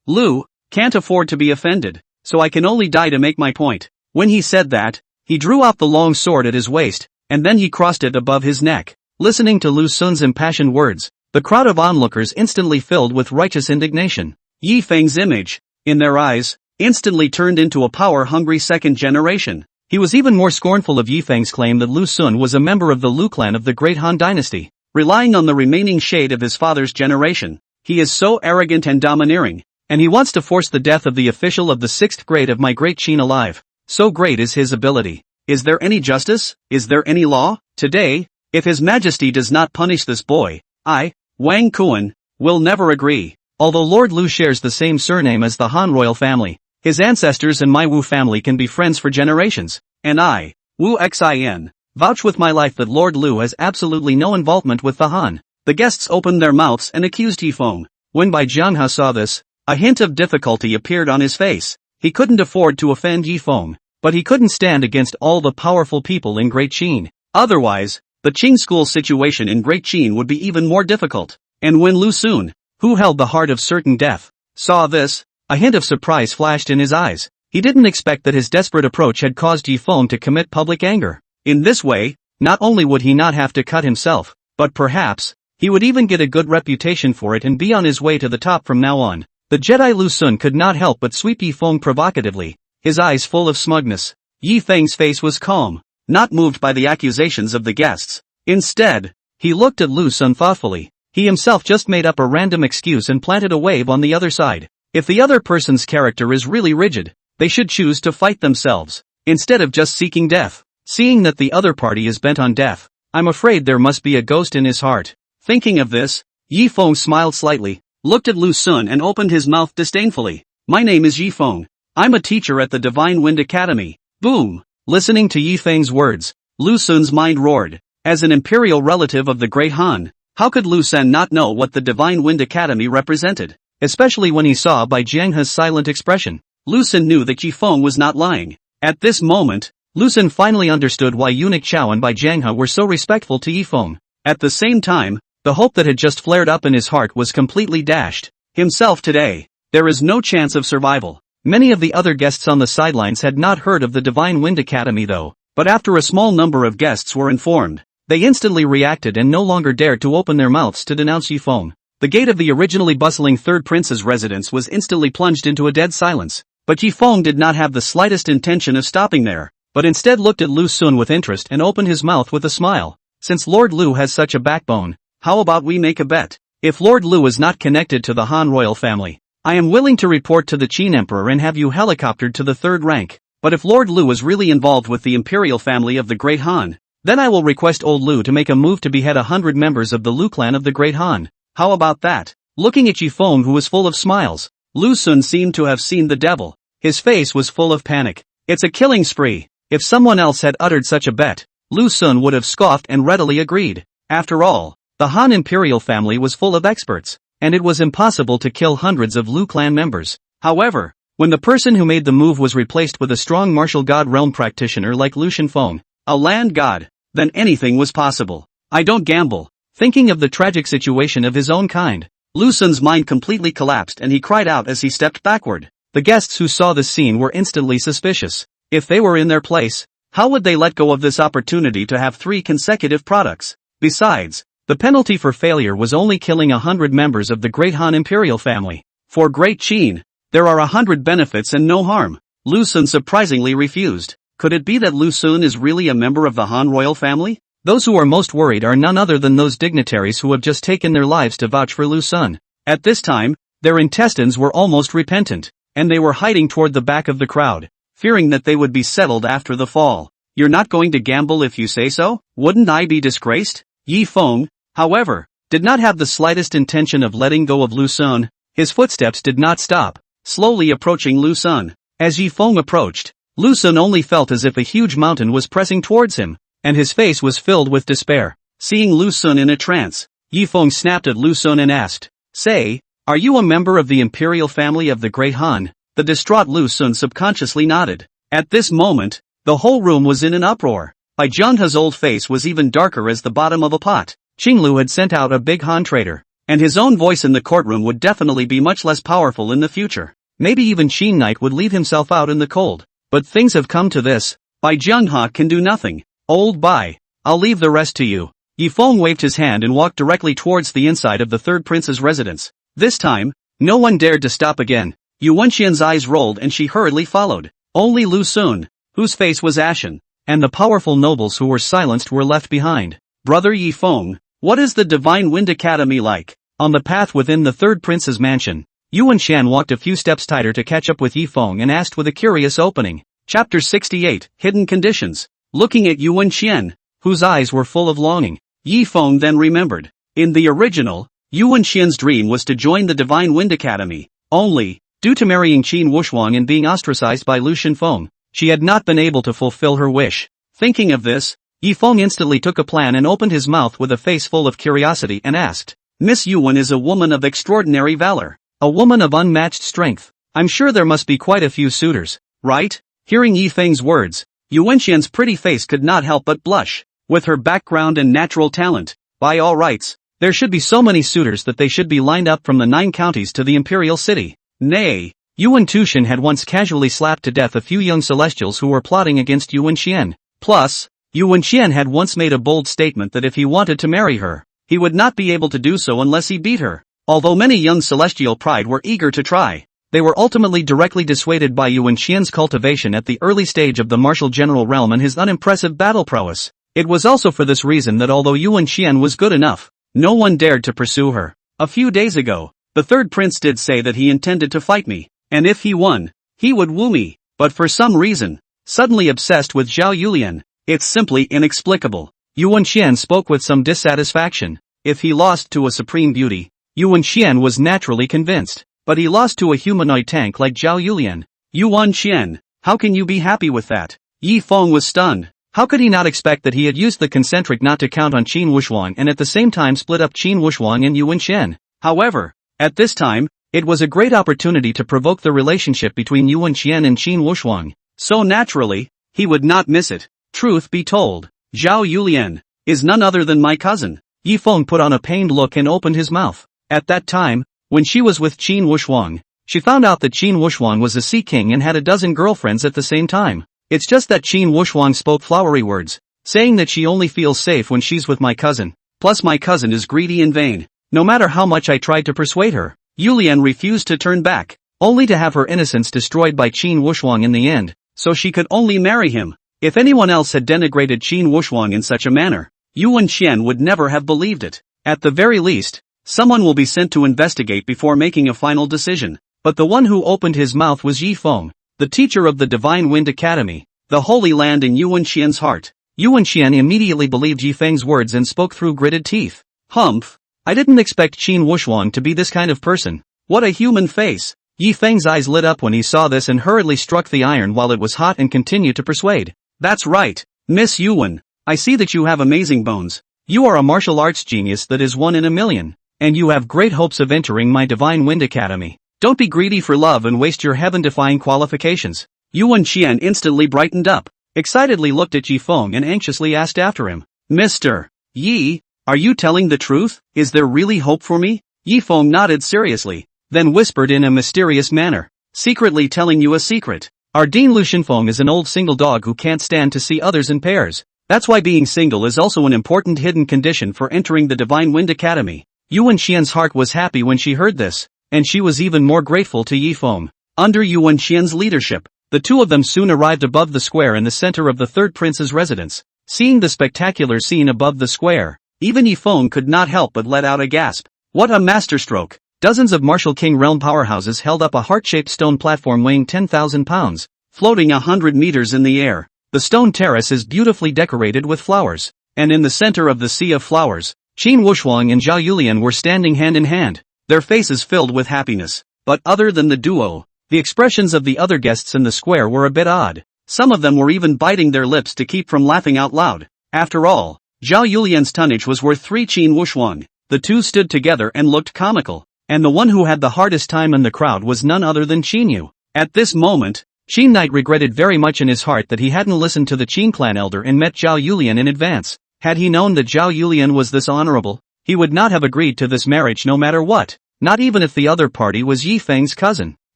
Lu, can't afford to be offended, so I can only die to make my point. When he said that, he drew out the long sword at his waist, and then he crossed it above his neck. Listening to Lu Xun's impassioned words, the crowd of onlookers instantly filled with righteous indignation. Yi Feng's image, in their eyes, instantly turned into a power-hungry second generation. He was even more scornful of Yi Feng's claim that Lu Xun was a member of the Lu clan of the Great Han Dynasty. Relying on the remaining shade of his father's generation, he is so arrogant and domineering, and he wants to force the death of the official of the 6th grade of my great Qin alive. So great is his ability. Is there any justice? Is there any law? Today, if His Majesty does not punish this boy, I, Wang Kuan, will never agree. Although Lord Lu shares the same surname as the Han royal family, his ancestors and my Wu family can be friends for generations, and I, Wu Xin, vouch with my life that Lord Lu has absolutely no involvement with the Han. The guests opened their mouths and accused Yi Feng. When Bai Jianghe saw this, a hint of difficulty appeared on his face. He couldn't afford to offend Yi Feng, but he couldn't stand against all the powerful people in Great Qin. Otherwise, the Qing school situation in Great Qin would be even more difficult. And when Lu Xun, who held the heart of certain death, saw this, a hint of surprise flashed in his eyes. He didn't expect that his desperate approach had caused Yi Feng to commit public anger. In this way, not only would he not have to cut himself, but perhaps, he would even get a good reputation for it and be on his way to the top from now on. The Jedi Lu Xun could not help but sweep Yi Feng provocatively, his eyes full of smugness. Yi Feng's face was calm, not moved by the accusations of the guests. Instead, he looked at Lu Xun thoughtfully. He himself just made up a random excuse and planted a wave on the other side. If the other person's character is really rigid, they should choose to fight themselves, instead of just seeking death. Seeing that the other party is bent on death, I'm afraid there must be a ghost in his heart. Thinking of this, Yi Feng smiled slightly, looked at Lu Xun and opened his mouth disdainfully. My name is Yi Feng. I'm a teacher at the Divine Wind Academy. Boom! Listening to Yi Feng's words, Lu Xun's mind roared. As an imperial relative of the Great Han, how could Lu Xun not know what the Divine Wind Academy represented? Especially when he saw Bai Jianghe's silent expression. Lu Xun knew that Yi Feng was not lying. At this moment, Lu Xun finally understood why eunuch Chao and Bai Jianghe were so respectful to Yi Feng. At the same time, the hope that had just flared up in his heart was completely dashed. Himself today, there is no chance of survival. Many of the other guests on the sidelines had not heard of the Divine Wind Academy though, but after a small number of guests were informed, they instantly reacted and no longer dared to open their mouths to denounce Yi Feng. The gate of the originally bustling third prince's residence was instantly plunged into a dead silence, but Yi Feng did not have the slightest intention of stopping there, but instead looked at Lu Xun with interest and opened his mouth with a smile. Since Lord Lu has such a backbone, how about we make a bet? If Lord Lu is not connected to the Han royal family, I am willing to report to the Qin Emperor and have you helicoptered to the 3rd rank. But if Lord Lu is really involved with the imperial family of the Great Han, then I will request old Lu to make a move to behead 100 members of the Lu clan of the Great Han. How about that? Looking at Yi Feng, who was full of smiles, Lu Xun seemed to have seen the devil. His face was full of panic. It's a killing spree. If someone else had uttered such a bet, Lu Xun would have scoffed and readily agreed. After all, the Han imperial family was full of experts, and it was impossible to kill hundreds of Lu clan members. However, when the person who made the move was replaced with a strong martial god realm practitioner like Lu Shenfeng, a land god, then anything was possible. I don't gamble. Thinking of the tragic situation of his own kind, Lu Xun's mind completely collapsed and he cried out as he stepped backward. The guests who saw this scene were instantly suspicious. If they were in their place, how would they let go of this opportunity to have 3 consecutive products? Besides, the penalty for failure was only killing 100 members of the Great Han imperial family. For Great Qin, there are 100 benefits and no harm. Lu Xun surprisingly refused. Could it be that Lu Xun is really a member of the Han royal family? Those who are most worried are none other than those dignitaries who have just taken their lives to vouch for Lu Xun. At this time, their intestines were almost repentant, and they were hiding toward the back of the crowd, fearing that they would be settled after the fall. You're not going to gamble if you say so? Wouldn't I be disgraced? Yi Feng, however, did not have the slightest intention of letting go of Lu Xun. His footsteps did not stop, slowly approaching Lu Xun. As Yi Feng approached, Lu Xun only felt as if a huge mountain was pressing towards him, and his face was filled with despair. Seeing Lu Xun in a trance, Yi Feng snapped at Lu Xun and asked, "Say, are you a member of the imperial family of the Great Han?" The distraught Lu Xun subconsciously nodded. At this moment, the whole room was in an uproar. Bai Jianhe's old face was even darker as the bottom of a pot. Qing Lu had sent out a big Han traitor, and his own voice in the courtroom would definitely be much less powerful in the future. Maybe even Qin Knight would leave himself out in the cold. But things have come to this. Bai Jianhe can do nothing. Old Bai, I'll leave the rest to you. Yi Feng waved his hand and walked directly towards the inside of the third prince's residence. This time, no one dared to stop again. Yu Wenxian's eyes rolled and she hurriedly followed. Only Lu Sun, whose face was ashen, and the powerful nobles who were silenced were left behind. Brother Yi Feng, what is the Divine Wind Academy like? On the path within the third prince's mansion, Yu Wenxian walked a few steps tighter to catch up with Yi Feng and asked with a curious opening. Chapter 68, Hidden Conditions. Looking at Yu Wenxian, whose eyes were full of longing, Yi Feng then remembered. In the original, Yu Wenxian's dream was to join the Divine Wind Academy. Only, due to marrying Qin Wushuang and being ostracized by Lu Xinfeng, she had not been able to fulfill her wish. Thinking of this, Yi Feng instantly took a plan and opened his mouth with a face full of curiosity and asked, Miss Yuan is a woman of extraordinary valor, a woman of unmatched strength. I'm sure there must be quite a few suitors, right? Hearing Yi Feng's words, Yu Wenxian's pretty face could not help but blush. With her background and natural talent, by all rights, there should be so many suitors that they should be lined up from the 9 counties to the imperial city. Nay, Yuan Tushin had once casually slapped to death a few young celestials who were plotting against Yu Wenxian. Plus, Yu Wenxian had once made a bold statement that if he wanted to marry her, he would not be able to do so unless he beat her. Although many young celestial pride were eager to try, they were ultimately directly dissuaded by Yu Wenxian's cultivation at the early stage of the martial general realm and his unimpressive battle prowess. It was also for this reason that although Yu Wenxian was good enough, no one dared to pursue her. A few days ago, the third prince did say that he intended to fight me, and if he won, he would woo me, but for some reason, suddenly obsessed with Zhao Yulian. It's simply inexplicable. Yu Wenxian spoke with some dissatisfaction. If he lost to a supreme beauty, Yu Wenxian was naturally convinced, but he lost to a humanoid tank like Zhao Yulian. Yu Wenxian, how can you be happy with that? Yi Feng was stunned. How could he not expect that he had used the concentric not to count on Qin Wushuang and at the same time split up Qin Wushuang and Yu Wenxian? However, at this time, it was a great opportunity to provoke the relationship between Yu Wenxian and Qin Wushuang. So naturally, he would not miss it. Truth be told, Zhao Yulian is none other than my cousin. Yi Feng put on a pained look and opened his mouth. At that time, when she was with Qin Wushuang, she found out that Qin Wushuang was a sea king and had a dozen girlfriends at the same time. It's just that Qin Wushuang spoke flowery words, saying that she only feels safe when she's with my cousin. Plus my cousin is greedy and vain. No matter how much I tried to persuade her, Yulian refused to turn back, only to have her innocence destroyed by Qin Wushuang in the end, so she could only marry him. If anyone else had denigrated Qin Wushuang in such a manner, Yu Wenxian would never have believed it. At the very least, someone will be sent to investigate before making a final decision. But the one who opened his mouth was Yi Feng, the teacher of the Divine Wind Academy, the Holy Land in Yu Wenxian's heart. Yu Wenxian immediately believed Yi Feng's words and spoke through gritted teeth. Humph! I didn't expect Qin Wushuang to be this kind of person. What a human face! Yi Feng's eyes lit up when he saw this and hurriedly struck the iron while it was hot and continued to persuade. That's right, Miss Yuan. I see that you have amazing bones. You are a martial arts genius that is 1 in a million, and you have great hopes of entering my Divine Wind Academy. Don't be greedy for love and waste your heaven-defying qualifications. Yu Wenxian instantly brightened up, excitedly looked at Yi Feng and anxiously asked after him. Mr. Yi, are you telling the truth? Is there really hope for me? Yi Feng nodded seriously, then whispered in a mysterious manner. Secretly telling you a secret. Our Dean Lu Xinfeng is an old single dog who can't stand to see others in pairs. That's why being single is also an important hidden condition for entering the Divine Wind Academy. Yu Wenxian's heart was happy when she heard this, and she was even more grateful to Yi Feng. Under Yu Wenxian's leadership, the two of them soon arrived above the square in the center of the third prince's residence. Seeing the spectacular scene above the square, even Yi Feng could not help but let out a gasp. What a masterstroke! Dozens of Martial King realm powerhouses held up a heart-shaped stone platform weighing 10,000 pounds, floating 100 meters in the air. The stone terrace is beautifully decorated with flowers, and in the center of the sea of flowers, Qin Wushuang and Zhao Yulian were standing hand in hand, their faces filled with happiness. But other than the duo, the expressions of the other guests in the square were a bit odd. Some of them were even biting their lips to keep from laughing out loud. After all, Zhao Yulian's tonnage was worth 3 Qin Wushuang. The two stood together and looked comical, and the one who had the hardest time in the crowd was none other than Qin Yu. At this moment, Qin Knight regretted very much in his heart that he hadn't listened to the Qin clan elder and met Zhao Yulian in advance. Had he known that Zhao Yulian was this honorable, he would not have agreed to this marriage no matter what, not even if the other party was Yi Feng's cousin.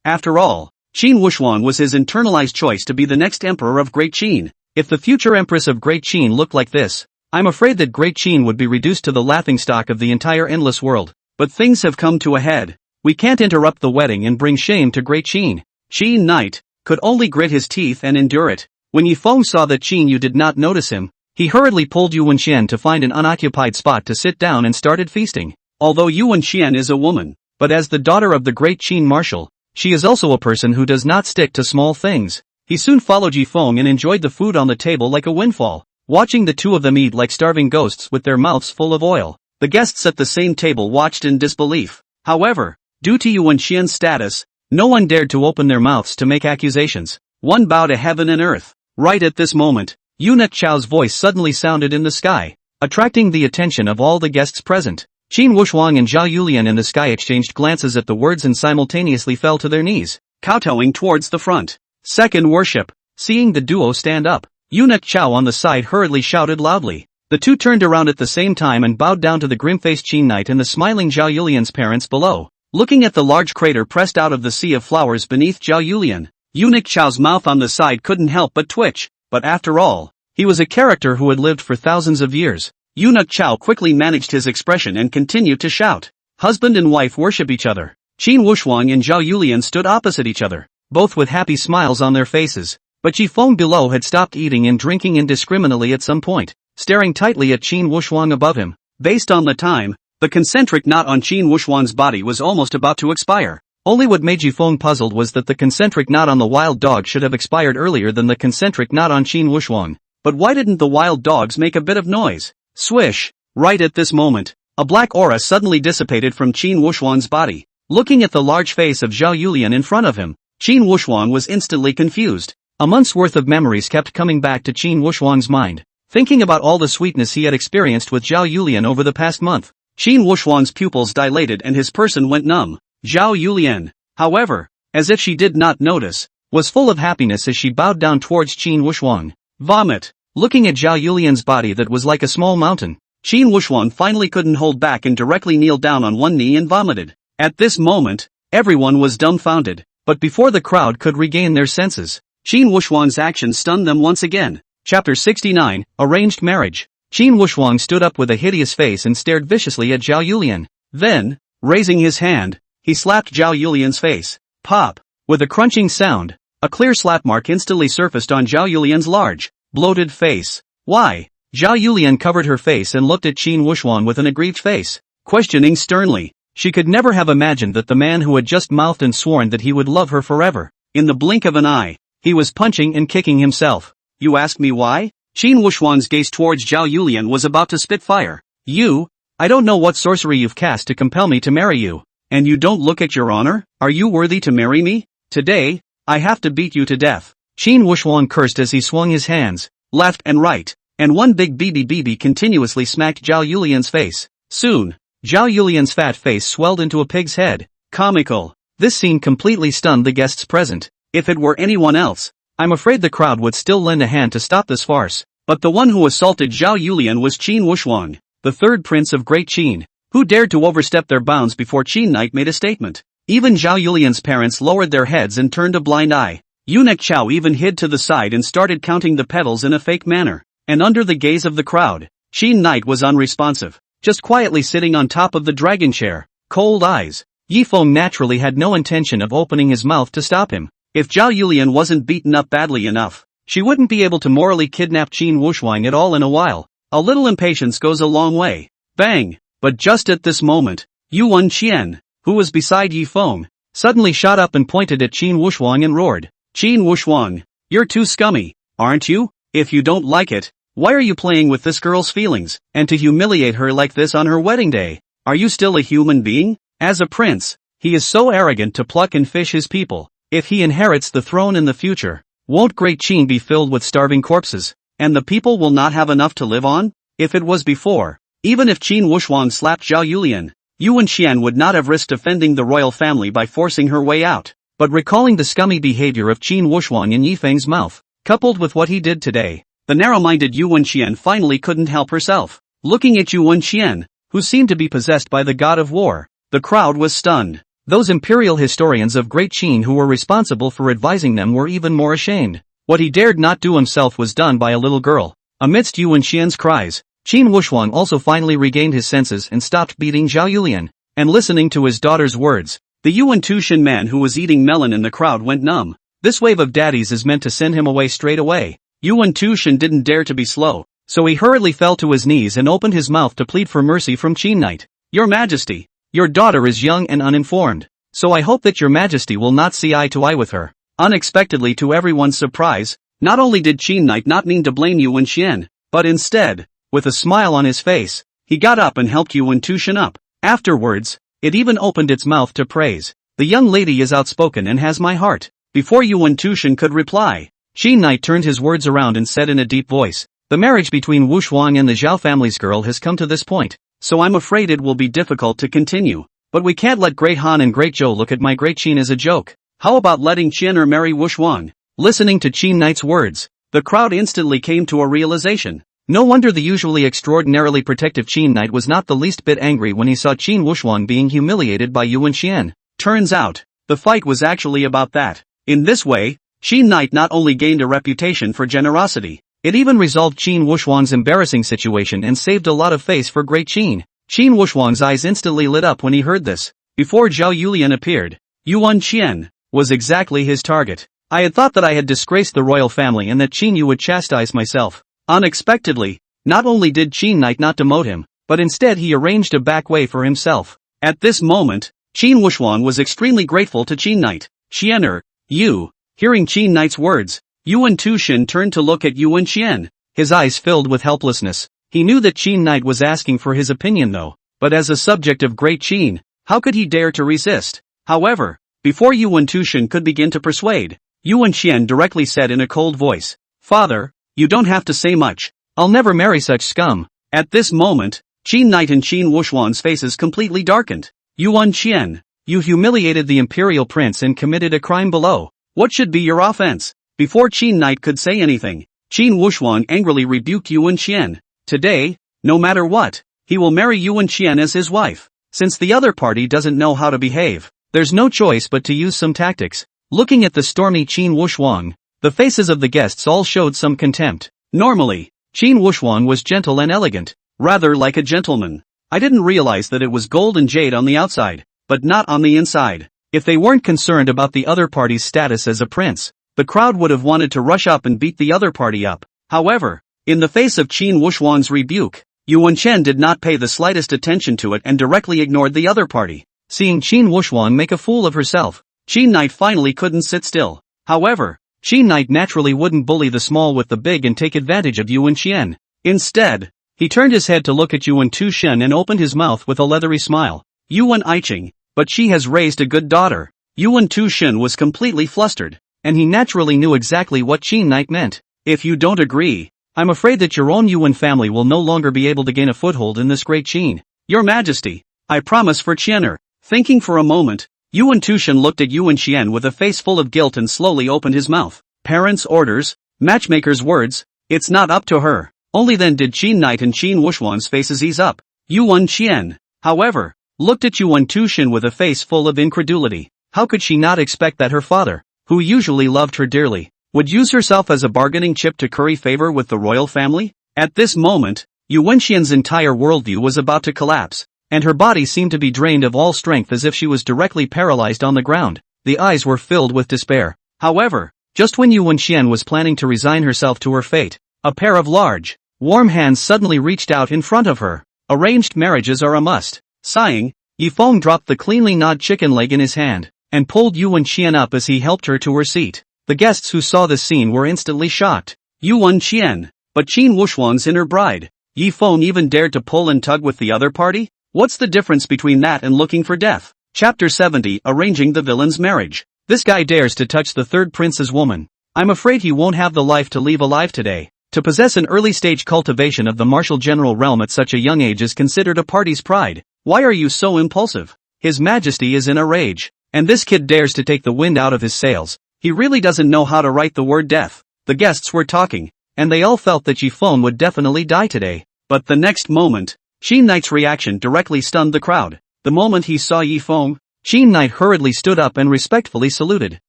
After all, Qin Wuxuan was his internalized choice to be the next emperor of Great Qin. If the future empress of Great Qin looked like this, I'm afraid that Great Qin would be reduced to the laughingstock of the entire endless world. But things have come to a head. We can't interrupt the wedding and bring shame to Great Qin. Qin Knight could only grit his teeth and endure it. When Yi Feng saw that Qin Yu did not notice him, he hurriedly pulled Yu Wenxian to find an unoccupied spot to sit down and started feasting. Although Yu Wenxian is a woman, but as the daughter of the Great Qin marshal, she is also a person who does not stick to small things. He soon followed Yi Feng and enjoyed the food on the table like a windfall, watching the two of them eat like starving ghosts with their mouths full of oil. The guests at the same table watched in disbelief. However, due to Yu Wenxian's status, no one dared to open their mouths to make accusations. One bowed to heaven and earth. Right at this moment, Eunuch Chao's voice suddenly sounded in the sky, attracting the attention of all the guests present. Qin Wuxuang and Zhao Yulian in the sky exchanged glances at the words and simultaneously fell to their knees, kowtowing towards the front. Second worship. Seeing the duo stand up, Eunuch Chao on the side hurriedly shouted loudly. The two turned around at the same time and bowed down to the grim-faced Qin Knight and the smiling Zhao Yulian's parents below. Looking at the large crater pressed out of the sea of flowers beneath Zhao Yulian, Eunuch Chao's mouth on the side couldn't help but twitch. But after all, he was a character who had lived for thousands of years. Eunuch Chao quickly managed his expression and continued to shout. Husband and wife worship each other. Qin Wuxuang and Zhao Yulian stood opposite each other, both with happy smiles on their faces. But Yi Feng below had stopped eating and drinking indiscriminately at some point, staring tightly at Qin Wuxuang above him. Based on the time, the concentric knot on Qin Wuxuang's body was almost about to expire. Only what made Yi Feng puzzled was that the concentric knot on the wild dog should have expired earlier than the concentric knot on Qin Wuxuang. But why didn't the wild dogs make a bit of noise? Swish! Right at this moment, a black aura suddenly dissipated from Qin Wuxuang's body. Looking at the large face of Zhao Yulian in front of him, Qin Wuxuang was instantly confused. A month's worth of memories kept coming back to Qin Wuxuang's mind, thinking about all the sweetness he had experienced with Zhao Yulian over the past month. Qin Wuxuang's pupils dilated and his person went numb. Zhao Yulian, however, as if she did not notice, was full of happiness as she bowed down towards Qin Wuxuang. Vomit! Looking at Zhao Yulian's body that was like a small mountain, Qin Wuxuang finally couldn't hold back and directly kneeled down on one knee and vomited. At this moment, everyone was dumbfounded, but before the crowd could regain their senses, Qin Wuxuang's action stunned them once again. Chapter 69, Arranged Marriage. Qin Wuxuang stood up with a hideous face and stared viciously at Zhao Yulian. Then, raising his hand, he slapped Zhao Yulian's face. Pop! With a crunching sound, a clear slap mark instantly surfaced on Zhao Yulian's large, bloated face. Why? Zhao Yulian covered her face and looked at Qin Wuxuang with an aggrieved face, questioning sternly. She could never have imagined that the man who had just mouthed and sworn that he would love her forever, in the blink of an eye, he was punching and kicking himself. You ask me why? Qin Wuxuang's gaze towards Zhao Yulian was about to spit fire. I don't know what sorcery you've cast to compel me to marry you. And you don't look at your honor? Are you worthy to marry me? Today, I have to beat you to death. Qin Wuxuang cursed as he swung his hands, left and right, and one big BB continuously smacked Zhao Yulian's face. Soon, Zhao Yulian's fat face swelled into a pig's head. Comical. This scene completely stunned the guests present. If it were anyone else, I'm afraid the crowd would still lend a hand to stop this farce. But the one who assaulted Zhao Yulian was Qin Wuxuang, the third prince of Great Qin, who dared to overstep their bounds before Qin Knight made a statement. Even Zhao Yulian's parents lowered their heads and turned a blind eye. Eunuch Chao even hid to the side and started counting the petals in a fake manner. And under the gaze of the crowd, Qin Knight was unresponsive, just quietly sitting on top of the dragon chair, cold eyes. Yi Feng naturally had no intention of opening his mouth to stop him. If Zhao Yulian wasn't beaten up badly enough, she wouldn't be able to morally kidnap Qin Wuxuang at all in a while. A little impatience goes a long way. Bang! But just at this moment, Yu Wenxian, who was beside Yi Feng, suddenly shot up and pointed at Qin Wuxuang and roared. Qin Wuxuang, you're too scummy, aren't you? If you don't like it, why are you playing with this girl's feelings, and to humiliate her like this on her wedding day? Are you still a human being? As a prince, he is so arrogant to pluck and fish his people. If he inherits the throne in the future, won't Great Qin be filled with starving corpses, and the people will not have enough to live on? If it was before, even if Qin Wuxuang slapped Zhao Yulian, Yu Wenxian would not have risked offending the royal family by forcing her way out. but recalling the scummy behavior of Qin Wuxuang in Yifeng's mouth, coupled with what he did today, the narrow-minded Yu Wenqian finally couldn't help herself. Looking at Yu Wenqian, who seemed to be possessed by the god of war, the crowd was stunned. Those imperial historians of Great Qin who were responsible for advising them were even more ashamed. What he dared not do himself was done by a little girl. Amidst Yu Wenqian's cries, Qin Wuxuang also finally regained his senses and stopped beating Zhao Yulian. And listening to his daughter's words, the Yuan Tushin man who was eating melon in the crowd went numb. This wave of daddies is meant to send him away straight away. Yuan Tushin didn't dare to be slow, so he hurriedly fell to his knees and opened his mouth to plead for mercy from Qin Knight. Your Majesty, your daughter is young and uninformed, so I hope that your Majesty will not see eye to eye with her. Unexpectedly, to everyone's surprise, not only did Qin Knight not mean to blame Yu Wenqian, but instead, with a smile on his face, he got up and helped Yuan Tushin up. Afterwards, it even opened its mouth to praise. The young lady is outspoken and has my heart. Before Yuan Tushin could reply, Qin Knight turned his words around and said in a deep voice, the marriage between Wu Shuang and the Zhao family's girl has come to this point, so I'm afraid it will be difficult to continue. But we can't let Great Han and Great Zhou look at my Great Qin as a joke. How about letting Qian marry Wu Shuang? Listening to Qin Knight's words, the crowd instantly came to a realization. No wonder the usually extraordinarily protective Qin Knight was not the least bit angry when he saw Qin Wuxuang being humiliated by Yu Wenqian. Turns out, the fight was actually about that. In this way, Qin Knight not only gained a reputation for generosity, it even resolved Qin Wuxuang's embarrassing situation and saved a lot of face for Great Qin. Qin Wuxuang's eyes instantly lit up when he heard this. Before Zhao Yulian appeared, Yuan Qian was exactly his target. I had thought that I had disgraced the royal family and that Qin Yu would chastise myself. Unexpectedly, not only did Qin Knight not demote him, but instead he arranged a back way for himself. At this moment, Qin Wuxuang was extremely grateful to Qin Knight. Qian you. Hearing Qin Knight's words, Yuan Tushin turned to look at Yuan Qian. His eyes filled with helplessness. He knew that Qin Knight was asking for his opinion though, but as a subject of Great Qin, how could he dare to resist? However, before Yuan Tushin could begin to persuade, Yuan Qian directly said in a cold voice, Father, you don't have to say much. I'll never marry such scum. At this moment, Qin Knight and Qin Wuxuang's faces completely darkened. Yuan Qian, you humiliated the imperial prince and committed a crime below. What should be your offense? Before Qin Knight could say anything, Qin Wuxuang angrily rebuked Yuan Qian. Today, no matter what, he will marry Yuan Qian as his wife. Since the other party doesn't know how to behave, there's no choice but to use some tactics. Looking at the stormy Qin Wuxuang, the faces of the guests all showed some contempt. Normally, Qin Wuxuang was gentle and elegant, rather like a gentleman. I didn't realize that it was gold and jade on the outside, but not on the inside. If they weren't concerned about the other party's status as a prince, the crowd would have wanted to rush up and beat the other party up. However, in the face of Qin Wuxuang's rebuke, Yuan Chen did not pay the slightest attention to it and directly ignored the other party. Seeing Qin Wuxuang make a fool of herself, Qin Knight finally couldn't sit still. However, Qin Knight naturally wouldn't bully the small with the big and take advantage of Yuan Qian. Instead, he turned his head to look at Yuan Tushin and opened his mouth with a leathery smile. Yuan Aiqing, but she has raised a good daughter. Yuan Tushin was completely flustered, and he naturally knew exactly what Qin Knight meant. If you don't agree, I'm afraid that your own Yuan family will no longer be able to gain a foothold in this Great Qin. Your Majesty, I promise for Qianer. Thinking for a moment, Yuan Tushin looked at Yuan Qian with a face full of guilt and slowly opened his mouth. Parents' orders, matchmaker's words, it's not up to her. Only then did Qin Knight and Qin Wuxuang's faces ease up. Yuan Qian, however, looked at Yuan Tushin with a face full of incredulity. How could she not expect that her father, who usually loved her dearly, would use herself as a bargaining chip to curry favor with the royal family? At this moment, Yuan Qian's entire worldview was about to collapse, and her body seemed to be drained of all strength as if she was directly paralyzed on the ground. The eyes were filled with despair. However, just when Yuan Qian was planning to resign herself to her fate, a pair of large, warm hands suddenly reached out in front of her. Arranged marriages are a must. Sighing, Yifeng dropped the cleanly gnawed chicken leg in his hand, and pulled Yuan Qian up as he helped her to her seat. The guests who saw this scene were instantly shocked. Yuan Qian, but Qin Wuxuang's inner bride. Yifeng even dared to pull and tug with the other party? What's the difference between that and looking for death? Chapter 70, Arranging the Villain's Marriage. This guy dares to touch the third prince's woman. I'm afraid he won't have the life to leave alive today. To possess an early-stage cultivation of the martial general realm at such a young age is considered a party's pride. Why are you so impulsive? His Majesty is in a rage. And this kid dares to take the wind out of his sails. He really doesn't know how to write the word death. The guests were talking, and they all felt that Yifeng would definitely die today. But the next moment, Qin Knight's reaction directly stunned the crowd. The moment he saw Yifeng, Qin Knight hurriedly stood up and respectfully saluted.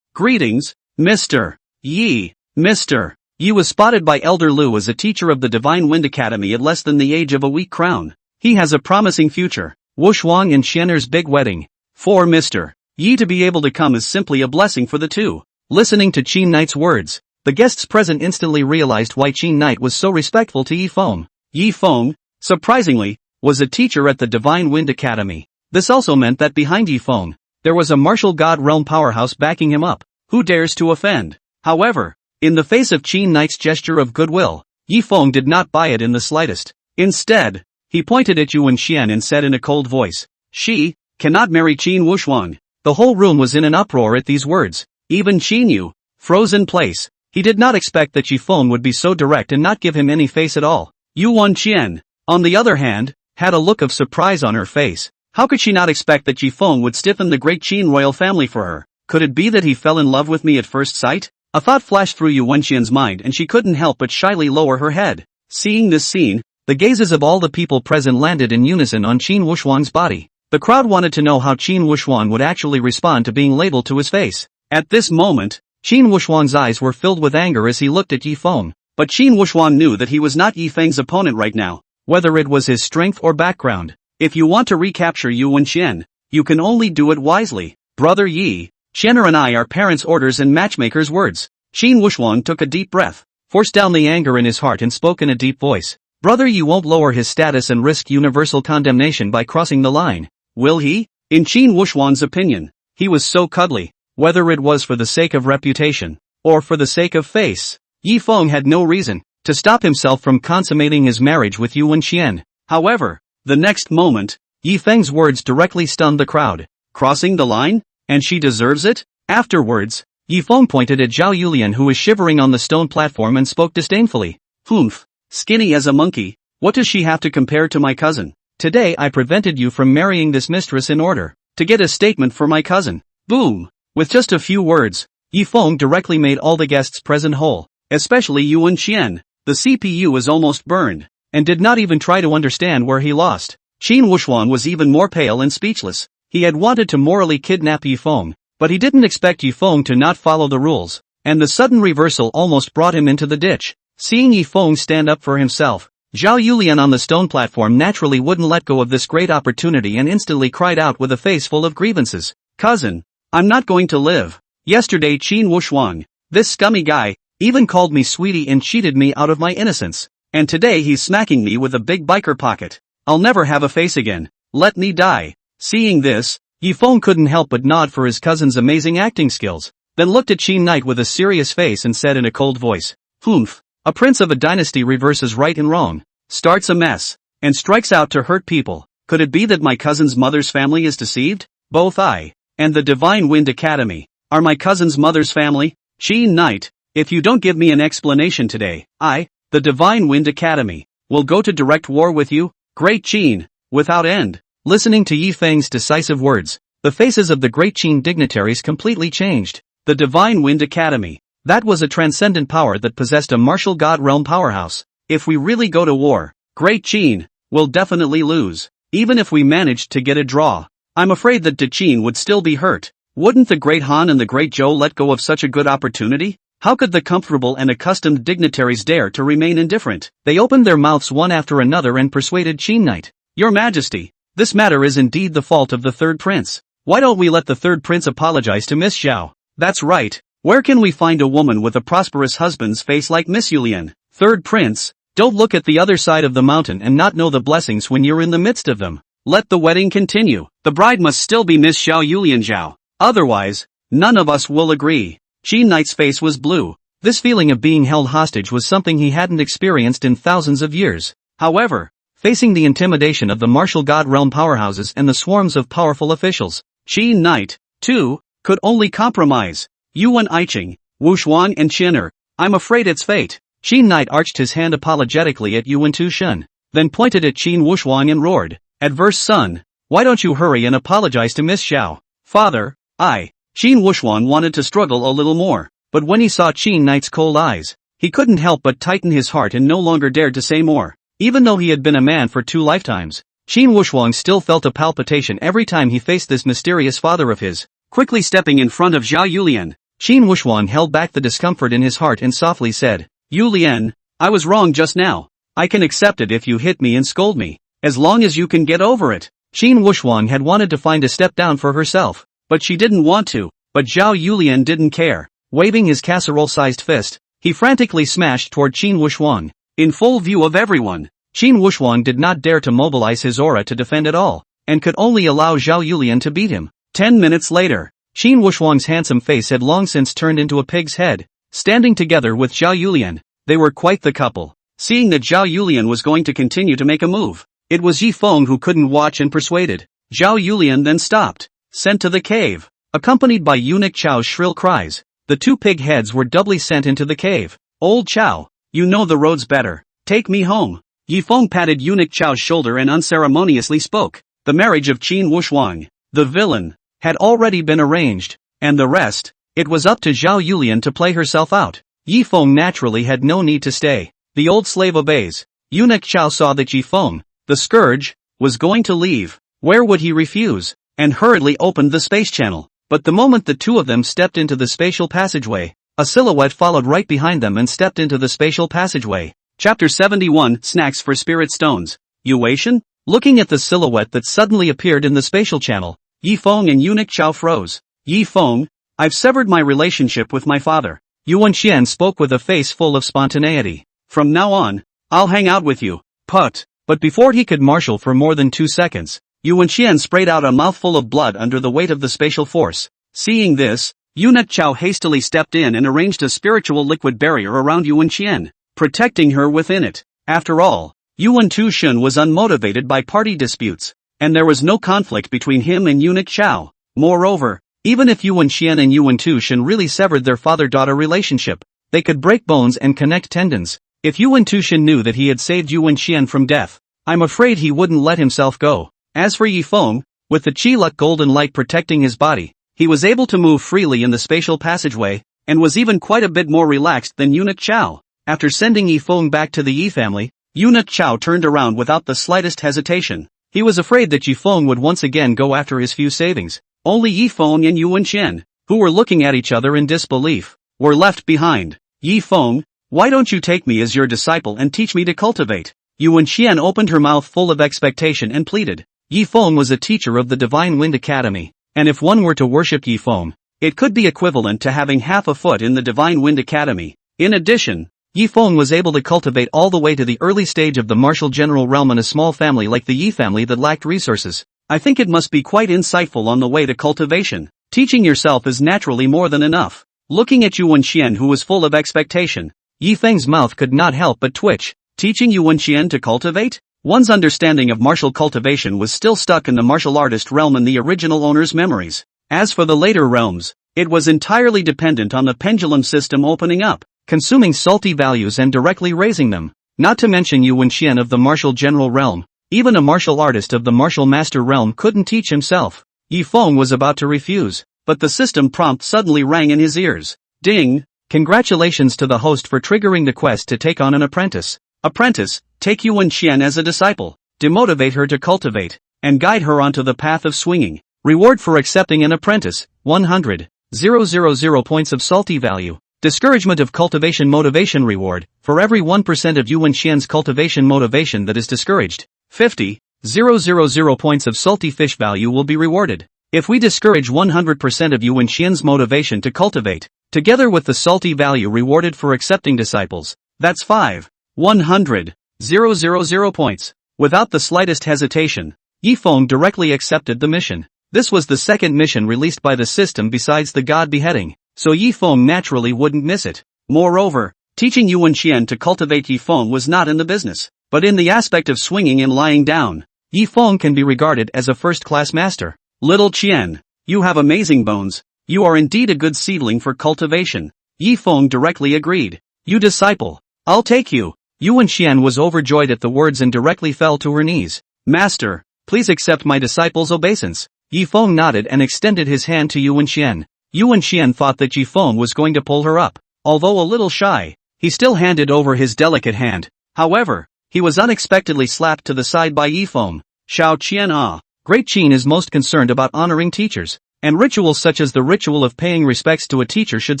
"Greetings, Mr. Yi." Mr. Yi was spotted by Elder Lu as a teacher of the Divine Wind Academy at less than the age of a weak crown. He has a promising future. Wushuang and Xianer's big wedding. For Mr. Yi to be able to come is simply a blessing for the two. Listening to Qin Knight's words, the guests present instantly realized why Qin Knight was so respectful to Yifeng. Yifeng, surprisingly, was a teacher at the Divine Wind Academy. This also meant that behind Yifeng, there was a martial god realm powerhouse backing him up. Who dares to offend? However, in the face of Qin Knight's gesture of goodwill, Yifeng did not buy it in the slightest. Instead, he pointed at Yuan Xian and said in a cold voice, "She cannot marry Qin Wushuang." The whole room was in an uproar at these words. Even Qin Yu froze in place. He did not expect that Yifeng would be so direct and not give him any face at all. Yuan Qian, on the other hand, had a look of surprise on her face. How could she not expect that Yifeng would stiffen the great Qin royal family for her? Could it be that he fell in love with me at first sight? A thought flashed through Yuan Qian's mind and she couldn't help but shyly lower her head. Seeing this scene, the gazes of all the people present landed in unison on Qin Wushuang's body. The crowd wanted to know how Qin Wushuang would actually respond to being labeled to his face. At this moment, Qin Wushuang's eyes were filled with anger as he looked at Yifeng. But Qin Wushuang knew that he was not Yifeng's opponent right now, whether it was his strength or background. If you want to recapture Yuan Qian, you can only do it wisely. Brother Yi, Qianer and I are parents' orders and matchmakers' words. Qin Wushuang took a deep breath, forced down the anger in his heart and spoke in a deep voice. Brother Yi won't lower his status and risk universal condemnation by crossing the line, will he? In Qin Wushuang's opinion, he was so cuddly, whether it was for the sake of reputation, or for the sake of face. Yifeng had no reason to stop himself from consummating his marriage with Yuan Qian. However, the next moment, Yifeng's words directly stunned the crowd. Crossing the line? And she deserves it? Afterwards, Yifeng pointed at Zhao Yulian who was shivering on the stone platform and spoke disdainfully. "Humph, skinny as a monkey, what does she have to compare to my cousin? Today I prevented you from marrying this mistress in order to get a statement for my cousin." Boom! With just a few words, Yifeng directly made all the guests present whole, especially Yuan Qian. The CPU was almost burned, and did not even try to understand where he lost. Qin Wushuang was even more pale and speechless. He had wanted to morally kidnap Yifeng, but he didn't expect Yifeng to not follow the rules, and the sudden reversal almost brought him into the ditch. Seeing Yifeng stand up for himself, Zhao Yulian on the stone platform naturally wouldn't let go of this great opportunity and instantly cried out with a face full of grievances. "Cousin, I'm not going to live. Yesterday Qin Wushuang, this scummy guy, even called me sweetie and cheated me out of my innocence. And today he's smacking me with a big biker pocket. I'll never have a face again. Let me die." Seeing this, Yifeng couldn't help but nod for his cousin's amazing acting skills, then looked at Qin Knight with a serious face and said in a cold voice, "Humph, a prince of a dynasty reverses right and wrong, starts a mess, and strikes out to hurt people. Could it be that my cousin's mother's family is deceived? Both I and the Divine Wind Academy are my cousin's mother's family? Qin Knight, if you don't give me an explanation today, I, the Divine Wind Academy, will go to direct war with you, Great Qin, without end." Listening to Yifeng's decisive words, the faces of the great Qin dignitaries completely changed. The Divine Wind Academy. That was a transcendent power that possessed a martial god realm powerhouse. If we really go to war, Great Qin will definitely lose. Even if we managed to get a draw, I'm afraid that De Qin would still be hurt. Wouldn't the Great Han and the Great Zhou let go of such a good opportunity? How could the comfortable and accustomed dignitaries dare to remain indifferent? They opened their mouths one after another and persuaded Qin Knight. "Your Majesty, this matter is indeed the fault of the third prince. Why don't we let the third prince apologize to Miss Zhao?" "That's right. Where can we find a woman with a prosperous husband's face like Miss Yulian?" "Third prince, don't look at the other side of the mountain and not know the blessings when you're in the midst of them. Let the wedding continue. The bride must still be Miss Zhao Yulian Zhao. Otherwise, none of us will agree." Qin Knight's face was blue. This feeling of being held hostage was something he hadn't experienced in thousands of years. However, facing the intimidation of the martial god realm powerhouses and the swarms of powerful officials, Qin Knight, too, could only compromise. Yuan Iching, Wushuang and Qianer, I'm afraid it's fate. Qin Knight arched his hand apologetically at Yuan Tushun, then pointed at Qin Wushuang and roared, "Adverse son, why don't you hurry and apologize to Miss Zhao?" "Father, Qin Wuxuan wanted to struggle a little more, but when he saw Qin Knight's cold eyes, he couldn't help but tighten his heart and no longer dared to say more. Even though he had been a man for 2 lifetimes, Qin Wuxuan still felt a palpitation every time he faced this mysterious father of his. Quickly stepping in front of Zhao Yulian, Qin Wuxuan held back the discomfort in his heart and softly said, "Yulian, I was wrong just now. I can accept it if you hit me and scold me, as long as you can get over it." Qin Wuxuan had wanted to find a step down for herself, but she didn't want to. But Zhao Yulian didn't care. Waving his casserole-sized fist, he frantically smashed toward Qin Wuxuan. In full view of everyone, Qin Wuxuan did not dare to mobilize his aura to defend at all, and could only allow Zhao Yulian to beat him. 10 minutes later, Qin Wuxuang's handsome face had long since turned into a pig's head. Standing together with Zhao Yulian, they were quite the couple. Seeing that Zhao Yulian was going to continue to make a move, it was Yi Feng who couldn't watch and persuaded. Zhao Yulian then stopped, sent to the cave. Accompanied by eunuch Chao's shrill cries, the 2 pig heads were doubly sent into the cave. "Old Chao, you know the roads better. Take me home." Yi Feng patted eunuch Chao's shoulder and unceremoniously spoke. The marriage of Qin Wuxuang, the villain, had already been arranged, and the rest, it was up to Zhao Yulian to play herself out. Yi Feng naturally had no need to stay. The old slave obeys. Eunuch Chao saw that Yi Feng, the scourge, was going to leave. Where would he refuse? And hurriedly opened the space channel. But the moment the 2 of them stepped into the spatial passageway, a silhouette followed right behind them and stepped into the spatial passageway. Chapter 71, Snacks for Spirit Stones. Yuation? Looking at the silhouette that suddenly appeared in the spatial channel, Yi Feng and eunuch Chao froze. "Yi Feng, I've severed my relationship with my father." Yuan Xian spoke with a face full of spontaneity. "From now on, I'll hang out with you." Put. But before he could marshal for more than 2 seconds, Yuan Xian sprayed out a mouthful of blood under the weight of the spatial force. Seeing this, eunuch Chao hastily stepped in and arranged a spiritual liquid barrier around Yuan Xian, protecting her within it. After all, Yuan Tushun was unmotivated by party disputes, and there was no conflict between him and eunuch Chao. Moreover, even if Yuan Xian and Yuan Tushun really severed their father-daughter relationship, they could break bones and connect tendons. If Yuan Tushun knew that he had saved Yuan Xian from death, I'm afraid he wouldn't let himself go. As for Yi Feng, with the Qi-Luck golden light protecting his body, he was able to move freely in the spatial passageway, and was even quite a bit more relaxed than eunuch Chao. After sending Yi Feng back to the Yi family, eunuch Chao turned around without the slightest hesitation. He was afraid that Yi Feng would once again go after his few savings. Only Yi Feng and Yuan Xian, who were looking at each other in disbelief, were left behind. "Yi Feng, why don't you take me as your disciple and teach me to cultivate?" Yuan Xian opened her mouth full of expectation and pleaded. Yi Feng was a teacher of the Divine Wind Academy, and if one were to worship Yi Feng, it could be equivalent to having half a foot in the Divine Wind Academy. In addition, Yi Feng was able to cultivate all the way to the early stage of the martial general realm in a small family like the Yi family that lacked resources. I think it must be quite insightful on the way to cultivation. Teaching yourself is naturally more than enough. Looking at Yuan Xian, who was full of expectation, Yi Feng's mouth could not help but twitch. Teaching Yuan Xian to cultivate? One's understanding of martial cultivation was still stuck in the martial artist realm in the original owner's memories. As for the later realms, it was entirely dependent on the pendulum system opening up, consuming salty values and directly raising them. Not to mention Yuan Xian of the martial general realm, even a martial artist of the martial master realm couldn't teach himself. Yi Feng was about to refuse, but the system prompt suddenly rang in his ears. Ding! Congratulations to the host for triggering the quest to take on an apprentice. Apprentice, take Yuan Xian as a disciple, demotivate her to cultivate, and guide her onto the path of swinging. Reward for accepting an apprentice, 100,000 points of salty value. Discouragement of cultivation motivation reward, for every 1% of Yuan Xian's cultivation motivation that is discouraged, 50,000 points of salty fish value will be rewarded. If we discourage 100% of Yuan Xian's motivation to cultivate, together with the salty value rewarded for accepting disciples, that's 5,100,000 points. Without the slightest hesitation, Yi Feng directly accepted the mission. This was the second mission released by the system besides the god beheading, so Yi Feng naturally wouldn't miss it. Moreover, teaching Yuan Xian to cultivate Yi Feng was not in the business, but in the aspect of swinging and lying down. Yi Feng can be regarded as a first-class master. Little Qian, you have amazing bones. You are indeed a good seedling for cultivation. Yi Feng directly agreed. You disciple, I'll take you. Yuan Xian was overjoyed at the words and directly fell to her knees. Master, please accept my disciple's obeisance. Yifeng nodded and extended his hand to Yuan Xian. Yuan Xian thought that Yifeng was going to pull her up. Although a little shy, he still handed over his delicate hand. However, he was unexpectedly slapped to the side by Yifeng. Xiao Qian ah. Great Qin is most concerned about honoring teachers, and rituals such as the ritual of paying respects to a teacher should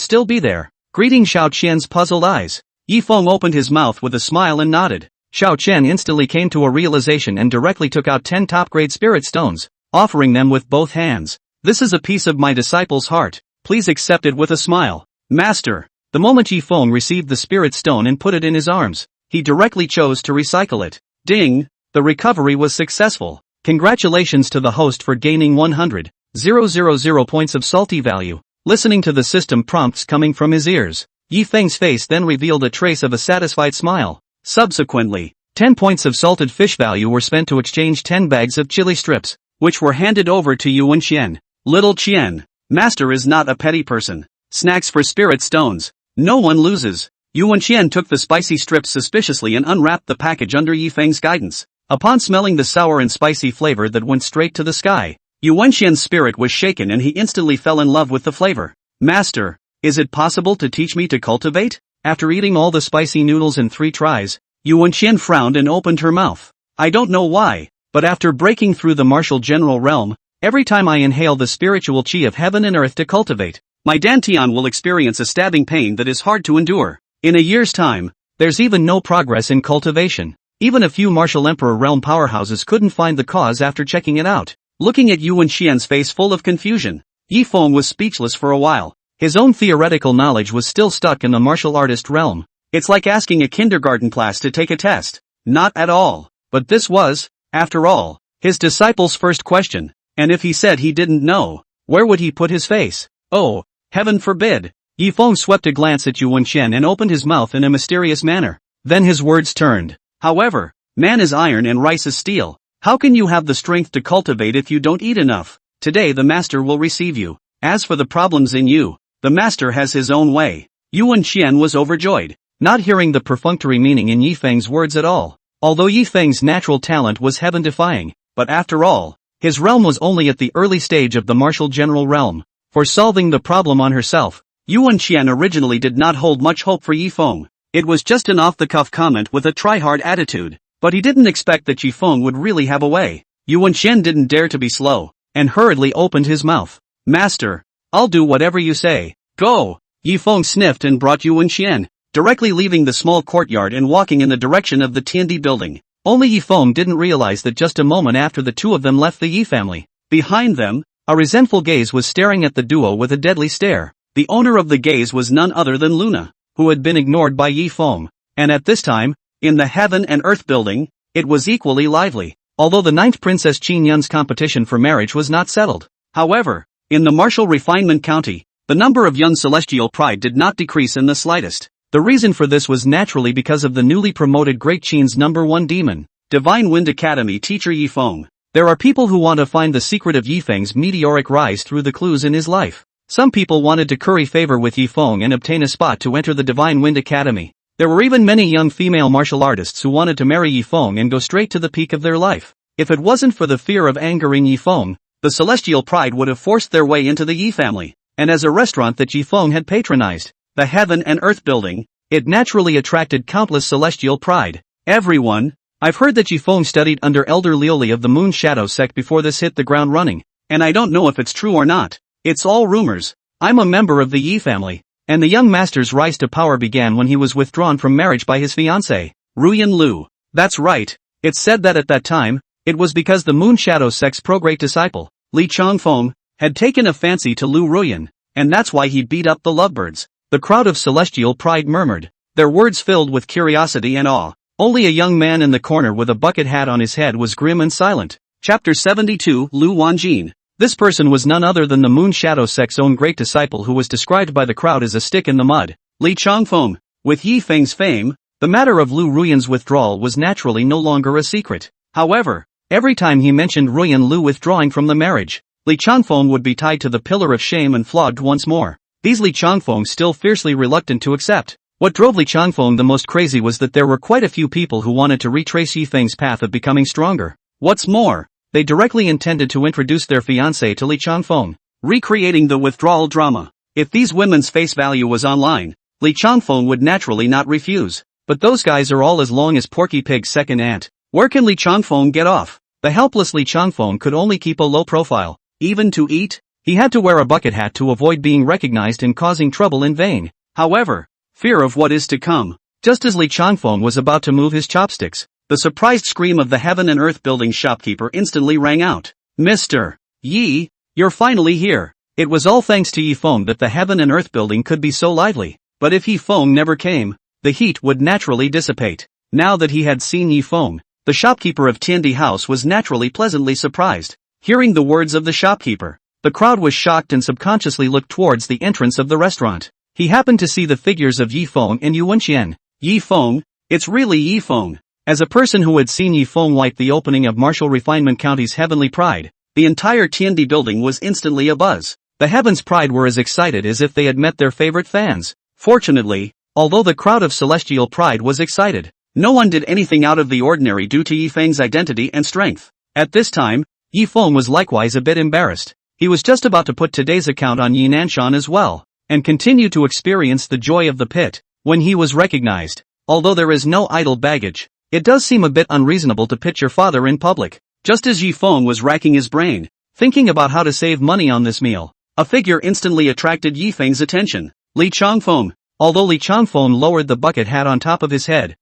still be there. Greeting Xiao Qian's puzzled eyes. Yifeng opened his mouth with a smile and nodded. Xiao Qian instantly came to a realization and directly took out 10 top-grade spirit stones, offering them with both hands. This is a piece of my disciple's heart. Please accept it with a smile. Master. The moment Yifeng received the spirit stone and put it in his arms, he directly chose to recycle it. Ding! The recovery was successful. Congratulations to the host for gaining 100,000 points of salty value. Listening to the system prompts coming from his ears, Yifeng's face then revealed a trace of a satisfied smile. Subsequently, 10 points of salted fish value were spent to exchange 10 bags of chili strips, which were handed over to Yuan Xian. Little Qian. Master is not a petty person. Snacks for spirit stones. No one loses. Yuan Xian took the spicy strips suspiciously and unwrapped the package under Yifeng's guidance. Upon smelling the sour and spicy flavor that went straight to the sky, Yuan Xian's spirit was shaken and he instantly fell in love with the flavor. Master, is it possible to teach me to cultivate? After eating all the spicy noodles in 3 tries, Yuan Xian frowned and opened her mouth. I don't know why, but after breaking through the martial general realm, every time I inhale the spiritual chi of heaven and earth to cultivate, my dantian will experience a stabbing pain that is hard to endure. In a year's time, there's even no progress in cultivation. Even a few martial emperor realm powerhouses couldn't find the cause after checking it out. Looking at Yuan Xian's face full of confusion, Yifeng was speechless for a while. His own theoretical knowledge was still stuck in the martial artist realm. It's like asking a kindergarten class to take a test. Not at all. But this was, after all, his disciple's first question. And if he said he didn't know, where would he put his face? Oh, heaven forbid. Yifeng swept a glance at Yuan Xian and opened his mouth in a mysterious manner. Then his words turned. However, man is iron and rice is steel. How can you have the strength to cultivate if you don't eat enough? Today the master will receive you. As for the problems in you, the master has his own way. Yuan Xian was overjoyed, not hearing the perfunctory meaning in Yifeng's words at all. Although Yifeng's natural talent was heaven-defying, but after all, his realm was only at the early stage of the martial general realm. For solving the problem on herself, Yuan Xian originally did not hold much hope for Yifeng. It was just an off-the-cuff comment with a try-hard attitude, but he didn't expect that Yifeng would really have a way. Yuan Xian didn't dare to be slow, and hurriedly opened his mouth. Master, I'll do whatever you say. Go! Yifeng sniffed and brought Yuan Xian, directly leaving the small courtyard and walking in the direction of the Tiandi building. Only Yifeng didn't realize that just a moment after the two of them left the Yi family, behind them, a resentful gaze was staring at the duo with a deadly stare. The owner of the gaze was none other than Luna, who had been ignored by Yifeng. And at this time, in the Heaven and Earth building, it was equally lively. Although the 9th Princess Qin Yun's competition for marriage was not settled. However, in the martial refinement county, the number of Yun's celestial pride did not decrease in the slightest. The reason for this was naturally because of the newly promoted Great Qin's #1 demon, Divine Wind Academy teacher Yifeng. There are people who want to find the secret of Yifeng's meteoric rise through the clues in his life. Some people wanted to curry favor with Yifeng and obtain a spot to enter the Divine Wind Academy. There were even many young female martial artists who wanted to marry Yifeng and go straight to the peak of their life. If it wasn't for the fear of angering Yifeng, the celestial pride would have forced their way into the Yi family. And as a restaurant that Yifeng had patronized, the Heaven and Earth building, it naturally attracted countless celestial pride. Everyone, I've heard that Yifeng studied under Elder Lioli of the Moon Shadow sect before this hit the ground running, and I don't know if it's true or not. It's all rumors. I'm a member of the Yi family, and the young master's rise to power began when he was withdrawn from marriage by his fiancée, Ruyan Lu. That's right. It's said that at that time, it was because the Moon Shadow sect's pro-great disciple, Li Changfeng, had taken a fancy to Lu Ruyan, and that's why he beat up the lovebirds. The crowd of celestial pride murmured, their words filled with curiosity and awe. Only a young man in the corner with a bucket hat on his head was grim and silent. Chapter 72 Lu Wanjin. This person was none other than the Moon Shadow sect's own great disciple who was described by the crowd as a stick in the mud, Li Changfeng. With Yi Feng's fame, the matter of Lu Ruyan's withdrawal was naturally no longer a secret. However, every time he mentioned Ruyan Lu withdrawing from the marriage, Li Changfeng would be tied to the pillar of shame and flogged once more. These Li Changfeng still fiercely reluctant to accept. What drove Li Changfeng the most crazy was that there were quite a few people who wanted to retrace Yi Feng's path of becoming stronger. What's more, they directly intended to introduce their fiancé to Li Changfeng, recreating the withdrawal drama. If these women's face value was online, Li Changfeng would naturally not refuse. But those guys are all as long as Porky Pig's second aunt. Where can Li Changfeng get off? The helpless Li Changfeng could only keep a low profile. Even to eat, he had to wear a bucket hat to avoid being recognized and causing trouble in vain. However, fear of what is to come. Just as Li Changfeng was about to move his chopsticks, the surprised scream of the Heaven and Earth Building shopkeeper instantly rang out. Mr. Yi, you're finally here. It was all thanks to Yi Feng that the Heaven and Earth Building could be so lively. But if Yi Feng never came, the heat would naturally dissipate. Now that he had seen Yi Feng, the shopkeeper of Tiandi House was naturally pleasantly surprised. Hearing the words of the shopkeeper, the crowd was shocked and subconsciously looked towards the entrance of the restaurant. He happened to see the figures of Yi Feng and Yuan Xian. Yi Feng? It's really Yi Feng. As a person who had seen Yi Feng light the opening of Martial Refinement County's Heavenly Pride, the entire Tiandi building was instantly abuzz. The Heavens Pride were as excited as if they had met their favorite fans. Fortunately, although the crowd of Celestial Pride was excited, no one did anything out of the ordinary due to Yi Feng's identity and strength. At this time, Yi Feng was likewise a bit embarrassed. He was just about to put today's account on Yi Nanshan as well, and continue to experience the joy of the pit, when he was recognized. Although there is no idle baggage, it does seem a bit unreasonable to pit your father in public. Just as Yi Feng was racking his brain, thinking about how to save money on this meal, a figure instantly attracted Yi Feng's attention. Li Changfeng. Although Li Changfeng lowered the bucket hat on top of his head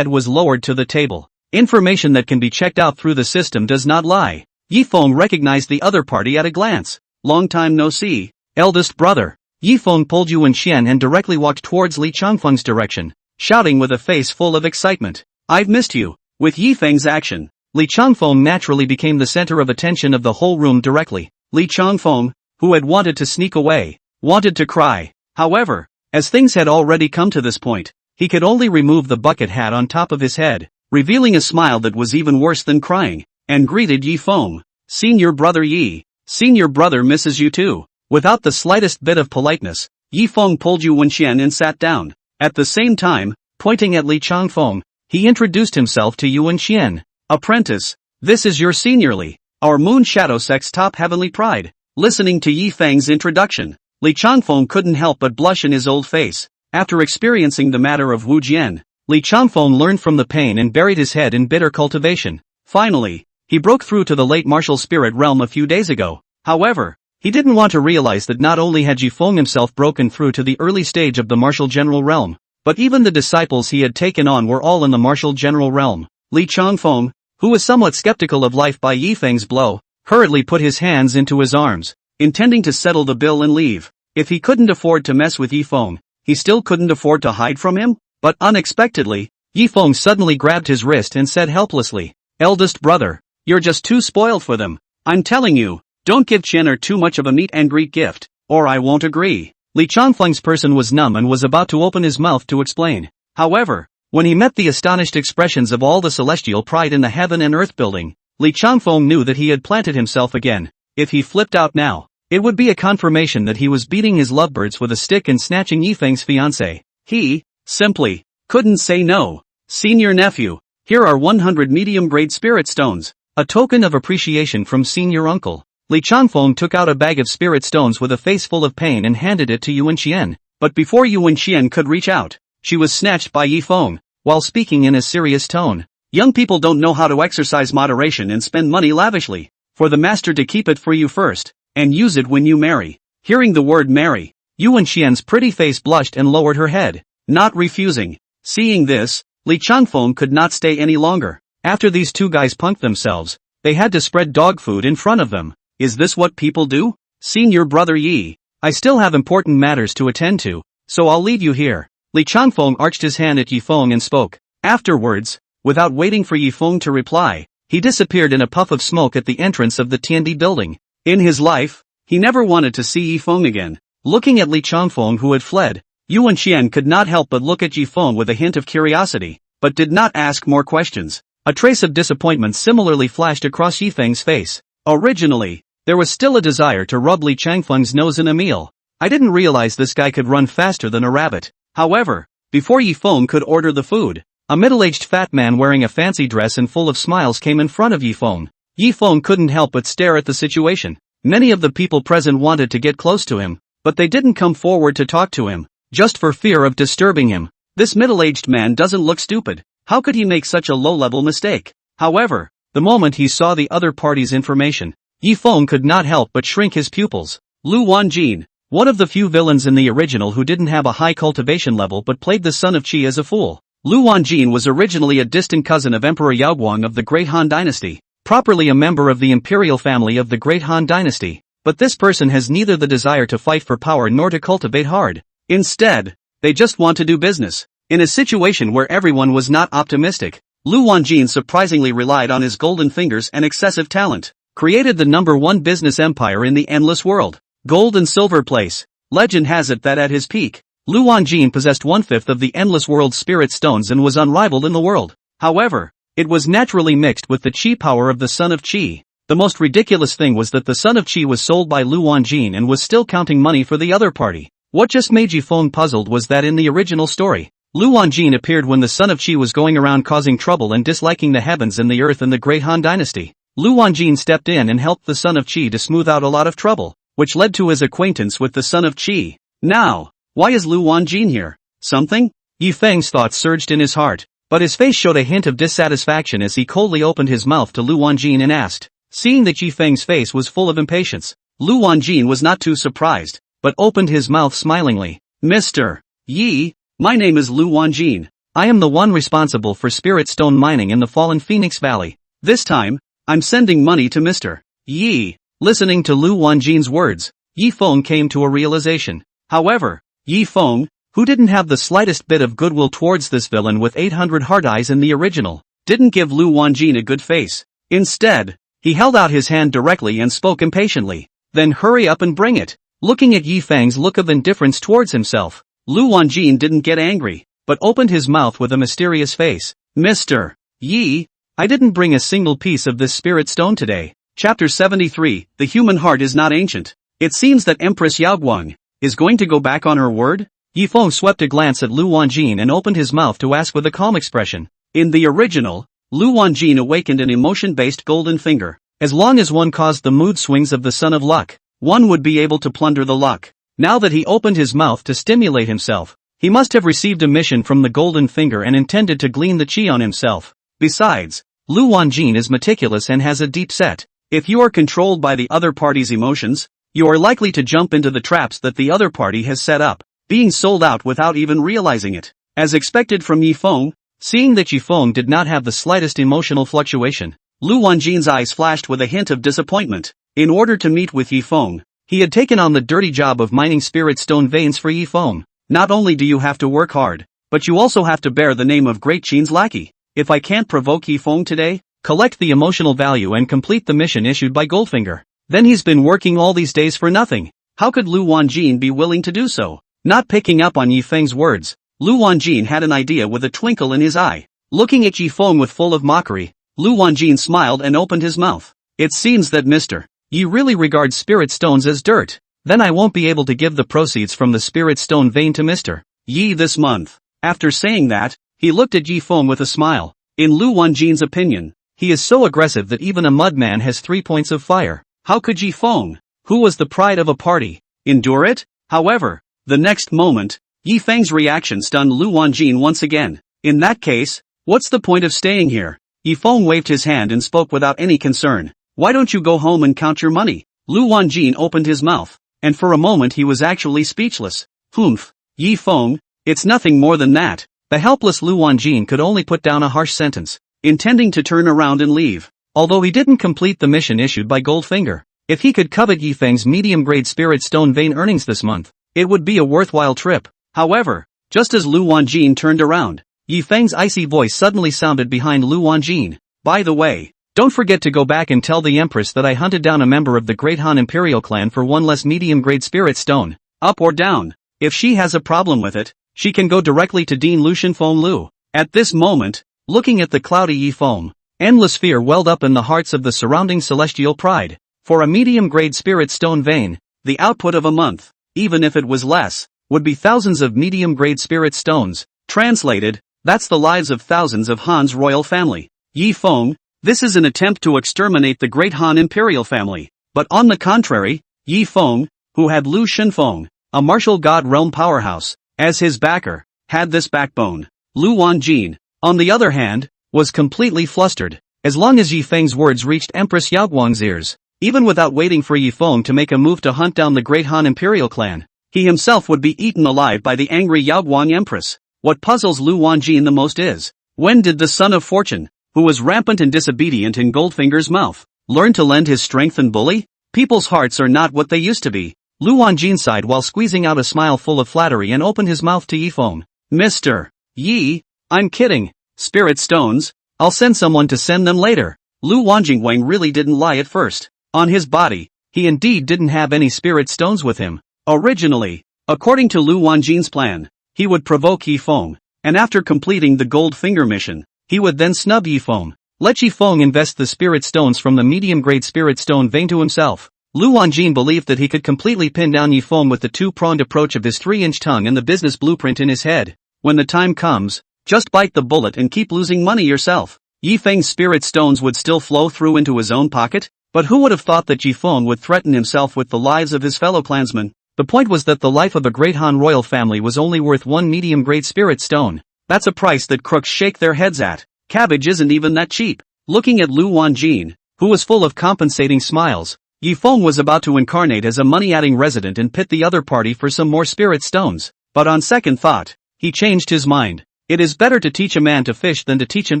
was lowered to the table. Information that can be checked out through the system does not lie. Yi Feng recognized the other party at a glance. Long time no see, eldest brother. Yi Feng pulled Yuan Xian and directly walked towards Li Changfeng's direction, shouting with a face full of excitement. I've missed you. With Yi Feng's action, Li Changfeng naturally became the center of attention of the whole room directly. Li Changfeng, who had wanted to sneak away, wanted to cry. However, as things had already come to this point, he could only remove the bucket hat on top of his head, revealing a smile that was even worse than crying, and greeted Yi Feng. Senior brother Yi. Senior brother misses you too. Without the slightest bit of politeness, Yi Feng pulled Yuan Xian and sat down. At the same time, pointing at Li Changfeng, he introduced himself to Yuan Xian. Apprentice, this is your senior Li, our Moon Shadow Sect's top Heavenly Pride. Listening to Yi Feng's introduction, Li Changfeng couldn't help but blush in his old face. After experiencing the matter of Wu Jian, Li Changfeng learned from the pain and buried his head in bitter cultivation. Finally, he broke through to the late martial spirit realm a few days ago. However, he didn't want to realize that not only had Yi Feng himself broken through to the early stage of the martial general realm, but even the disciples he had taken on were all in the martial general realm. Li Changfeng, who was somewhat skeptical of life by Yi Feng's blow, hurriedly put his hands into his arms, intending to settle the bill and leave. If he couldn't afford to mess with Yi Feng, he still couldn't afford to hide from him? But unexpectedly, Yi Feng suddenly grabbed his wrist and said helplessly, eldest brother, you're just too spoiled for them. I'm telling you, don't give Chen too much of a meet and greet gift, or I won't agree. Li Changfeng's person was numb and was about to open his mouth to explain. However, when he met the astonished expressions of all the celestial pride in the Heaven and Earth Building, Li Changfeng knew that he had planted himself again. If he flipped out now, it would be a confirmation that he was beating his lovebirds with a stick and snatching Yi Feng's fiancé. He, simply, couldn't say no. Senior nephew, here are 100 medium-grade spirit stones, a token of appreciation from senior uncle. Li Changfeng took out a bag of spirit stones with a face full of pain and handed it to Yuan Xian. But before Yuan Xian could reach out, she was snatched by Yi Feng, while speaking in a serious tone. Young people don't know how to exercise moderation and spend money lavishly. For the master to keep it for you first, and use it when you marry. Hearing the word marry, Yuan Xian's pretty face blushed and lowered her head, not refusing. Seeing this, Li Changfeng could not stay any longer. After these two guys punked themselves, they had to spread dog food in front of them. Is this what people do? Senior brother Yi, I still have important matters to attend to, so I'll leave you here. Li Changfeng arched his hand at Yi Feng and spoke. Afterwards, without waiting for Yi Feng to reply, he disappeared in a puff of smoke at the entrance of the Tiandi building. In his life, he never wanted to see Yi Feng again. Looking at Li Changfeng who had fled, Yuan Xian could not help but look at Yi Feng with a hint of curiosity, but did not ask more questions. A trace of disappointment similarly flashed across Yi Feng's face. Originally, there was still a desire to rub Li Changfeng's nose in a meal. I didn't realize this guy could run faster than a rabbit. However, before Yi Feng could order the food, a middle-aged fat man wearing a fancy dress and full of smiles came in front of Yi Feng. Yi Feng couldn't help but stare at the situation. Many of the people present wanted to get close to him, but they didn't come forward to talk to him, just for fear of disturbing him. This middle-aged man doesn't look stupid. How could he make such a low-level mistake? However, the moment he saw the other party's information, Yi Feng could not help but shrink his pupils. Lu Wanjin, one of the few villains in the original who didn't have a high cultivation level but played the son of Qi as a fool. Lu Wanjin was originally a distant cousin of Emperor Yaoguang of the Great Han Dynasty, properly a member of the imperial family of the Great Han Dynasty, but this person has neither the desire to fight for power nor to cultivate hard. Instead, they just want to do business. In a situation where everyone was not optimistic, Lu Wanjin surprisingly relied on his golden fingers and excessive talent, created the #1 business empire in the endless world. Gold and silver place. Legend has it that at his peak, Lu Wanjin possessed 1/5 of the endless world's spirit stones and was unrivaled in the world. However, it was naturally mixed with the Qi power of the son of Qi. The most ridiculous thing was that the son of Qi was sold by Lu Wanjin and was still counting money for the other party. What just made Yi Feng puzzled was that in the original story, Lu Wanjin appeared when the son of Qi was going around causing trouble and disliking the heavens and the earth in the Great Han Dynasty. Lu Wanjin stepped in and helped the son of Qi to smooth out a lot of trouble, which led to his acquaintance with the son of Qi. Now, why is Lu Wanjin here? Something? Yi Feng's thoughts surged in his heart, but his face showed a hint of dissatisfaction as he coldly opened his mouth to Lu Wanjin and asked. Seeing that Yi Feng's face was full of impatience, Lu Wanjin was not too surprised, but opened his mouth smilingly. Mr. Yi, my name is Lu Wanjin. I am the one responsible for spirit stone mining in the fallen Phoenix Valley. This time, I'm sending money to Mr. Yi. Listening to Lu Wanjin's words, Yi Feng came to a realization. However, Yi Feng, who didn't have the slightest bit of goodwill towards this villain with 800 hard eyes in the original, didn't give Lu Wanjin a good face. Instead, he held out his hand directly and spoke impatiently. Then hurry up and bring it. Looking at Yi Feng's look of indifference towards himself, Lu Wanjin didn't get angry, but opened his mouth with a mysterious face. Mr. Yi, I didn't bring a single piece of this spirit stone today. Chapter 73, The Human Heart is Not Ancient. It seems that Empress Yaoguang is going to go back on her word? Yi Feng swept a glance at Lu Wanjin and opened his mouth to ask with a calm expression. In the original, Lu Wanjin awakened an emotion-based golden finger. As long as one caused the mood swings of the Son of Luck, one would be able to plunder the luck. Now that he opened his mouth to stimulate himself, he must have received a mission from the golden finger and intended to glean the Qi on himself. Besides, Lu Wanjin is meticulous and has a deep set. If you are controlled by the other party's emotions, you are likely to jump into the traps that the other party has set up, being sold out without even realizing it. As expected from Yi Feng, seeing that Yi Feng did not have the slightest emotional fluctuation, Lu Wanjin's eyes flashed with a hint of disappointment. In order to meet with Yi Feng, he had taken on the dirty job of mining spirit stone veins for Yi Feng. Not only do you have to work hard, but you also have to bear the name of Great Qin's lackey. If I can't provoke Yi Feng today, collect the emotional value and complete the mission issued by Goldfinger. Then he's been working all these days for nothing. How could Lu Wanjin be willing to do so? Not picking up on Yi Feng's words, Lu Wanjin had an idea with a twinkle in his eye. Looking at Yi Feng with full of mockery, Lu Wanjin smiled and opened his mouth. It seems that Mr. Yi really regards spirit stones as dirt. Then I won't be able to give the proceeds from the spirit stone vein to Mr. Yi this month. After saying that, he looked at Yi Feng with a smile. In Lu Wanjin's opinion, he is so aggressive that even a mudman has 3 points of fire. How could Yi Feng, who was the pride of a party, endure it? However, the next moment, Yi Feng's reaction stunned Lu Wanjin once again. In that case, what's the point of staying here? Yi Feng waved his hand and spoke without any concern. Why don't you go home and count your money? Lu Wanjin opened his mouth, and for a moment he was actually speechless. Humph, Yi Feng, it's nothing more than that. The helpless Lu Wanjin could only put down a harsh sentence, intending to turn around and leave. Although he didn't complete the mission issued by Goldfinger, if he could covet Yi Feng's medium-grade spirit stone vein earnings this month, it would be a worthwhile trip. However, just as Lu Wanjin turned around, Yi Feng's icy voice suddenly sounded behind Lu Wanjin. By the way, don't forget to go back and tell the Empress that I hunted down a member of the Great Han Imperial clan for one less medium-grade spirit stone. Up or down. If she has a problem with it, she can go directly to Dean Lucian Feng Lu. At this moment, looking at the cloudy Yi Feng, endless fear welled up in the hearts of the surrounding celestial pride. For a medium-grade spirit stone vein, the output of a month, even if it was less, would be thousands of medium-grade spirit stones. Translated, that's the lives of thousands of Han's royal family. Yi Feng, This is an attempt to exterminate the great Han imperial family. But on the contrary, Yi Feng, who had Lu Shenfeng, a martial god realm powerhouse, as his backer, had this backbone. Lu Wanjin, on the other hand, was completely flustered. As long as Yi Feng's words reached Empress Yaoguang's ears, even without waiting for Yi Feng to make a move to hunt down the great Han imperial clan, he himself would be eaten alive by the angry Yaoguang Empress. What puzzles Lu Wanjin the most is, when did the son of fortune, who was rampant and disobedient in Goldfinger's mouth, learn to lend his strength and bully? People's hearts are not what they used to be. Lu Wanjin sighed while squeezing out a smile full of flattery and opened his mouth to Yi Feng. Mr. Yi, I'm kidding. Spirit stones, I'll send someone to send them later. Lu Wanjingwang really didn't lie at first. On his body, he indeed didn't have any spirit stones with him. Originally, according to Lu Wanjin's plan, he would provoke Yi Feng, and after completing the Goldfinger mission, he would then snub Yi Feng. Let Yi Feng invest the spirit stones from the medium-grade spirit stone vein to himself. Lu Wanjin believed that he could completely pin down Yi Feng with the two-pronged approach of his 3-inch tongue and the business blueprint in his head. When the time comes, just bite the bullet and keep losing money yourself. Yi Feng's spirit stones would still flow through into his own pocket, but who would have thought that Yi Feng would threaten himself with the lives of his fellow clansmen? The point was that the life of a great Han royal family was only worth one medium-grade spirit stone. That's a price that crooks shake their heads at. Cabbage isn't even that cheap. Looking at Lu Wanjin, who was full of compensating smiles, Yi Feng was about to incarnate as a money-adding resident and pit the other party for some more spirit stones. But on second thought, he changed his mind. It is better to teach a man to fish than to teach him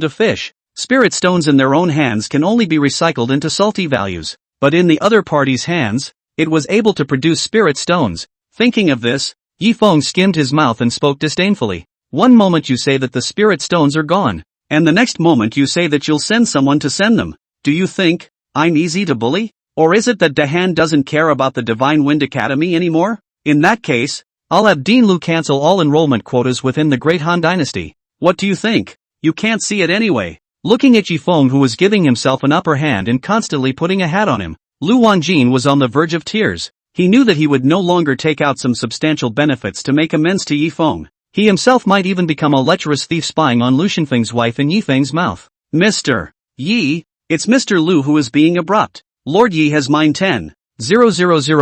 to fish. Spirit stones in their own hands can only be recycled into salty values. But in the other party's hands, it was able to produce spirit stones. Thinking of this, Yi Feng skimmed his mouth and spoke disdainfully. One moment you say that the spirit stones are gone, and the next moment you say that you'll send someone to send them. Do you think I'm easy to bully? Or is it that Dahan doesn't care about the Divine Wind Academy anymore? In that case, I'll have Dean Lu cancel all enrollment quotas within the Great Han Dynasty. What do you think? You can't see it anyway. Looking at Yi Feng, who was giving himself an upper hand and constantly putting a hat on him, Lu Wanjin was on the verge of tears. He knew that he would no longer take out some substantial benefits to make amends to Yi Feng. He himself might even become a lecherous thief spying on Lu Shenfeng's wife in Yi Feng's mouth. Mr. Yi, it's Mr. Lu who is being abrupt. Lord Yi has mined 10,000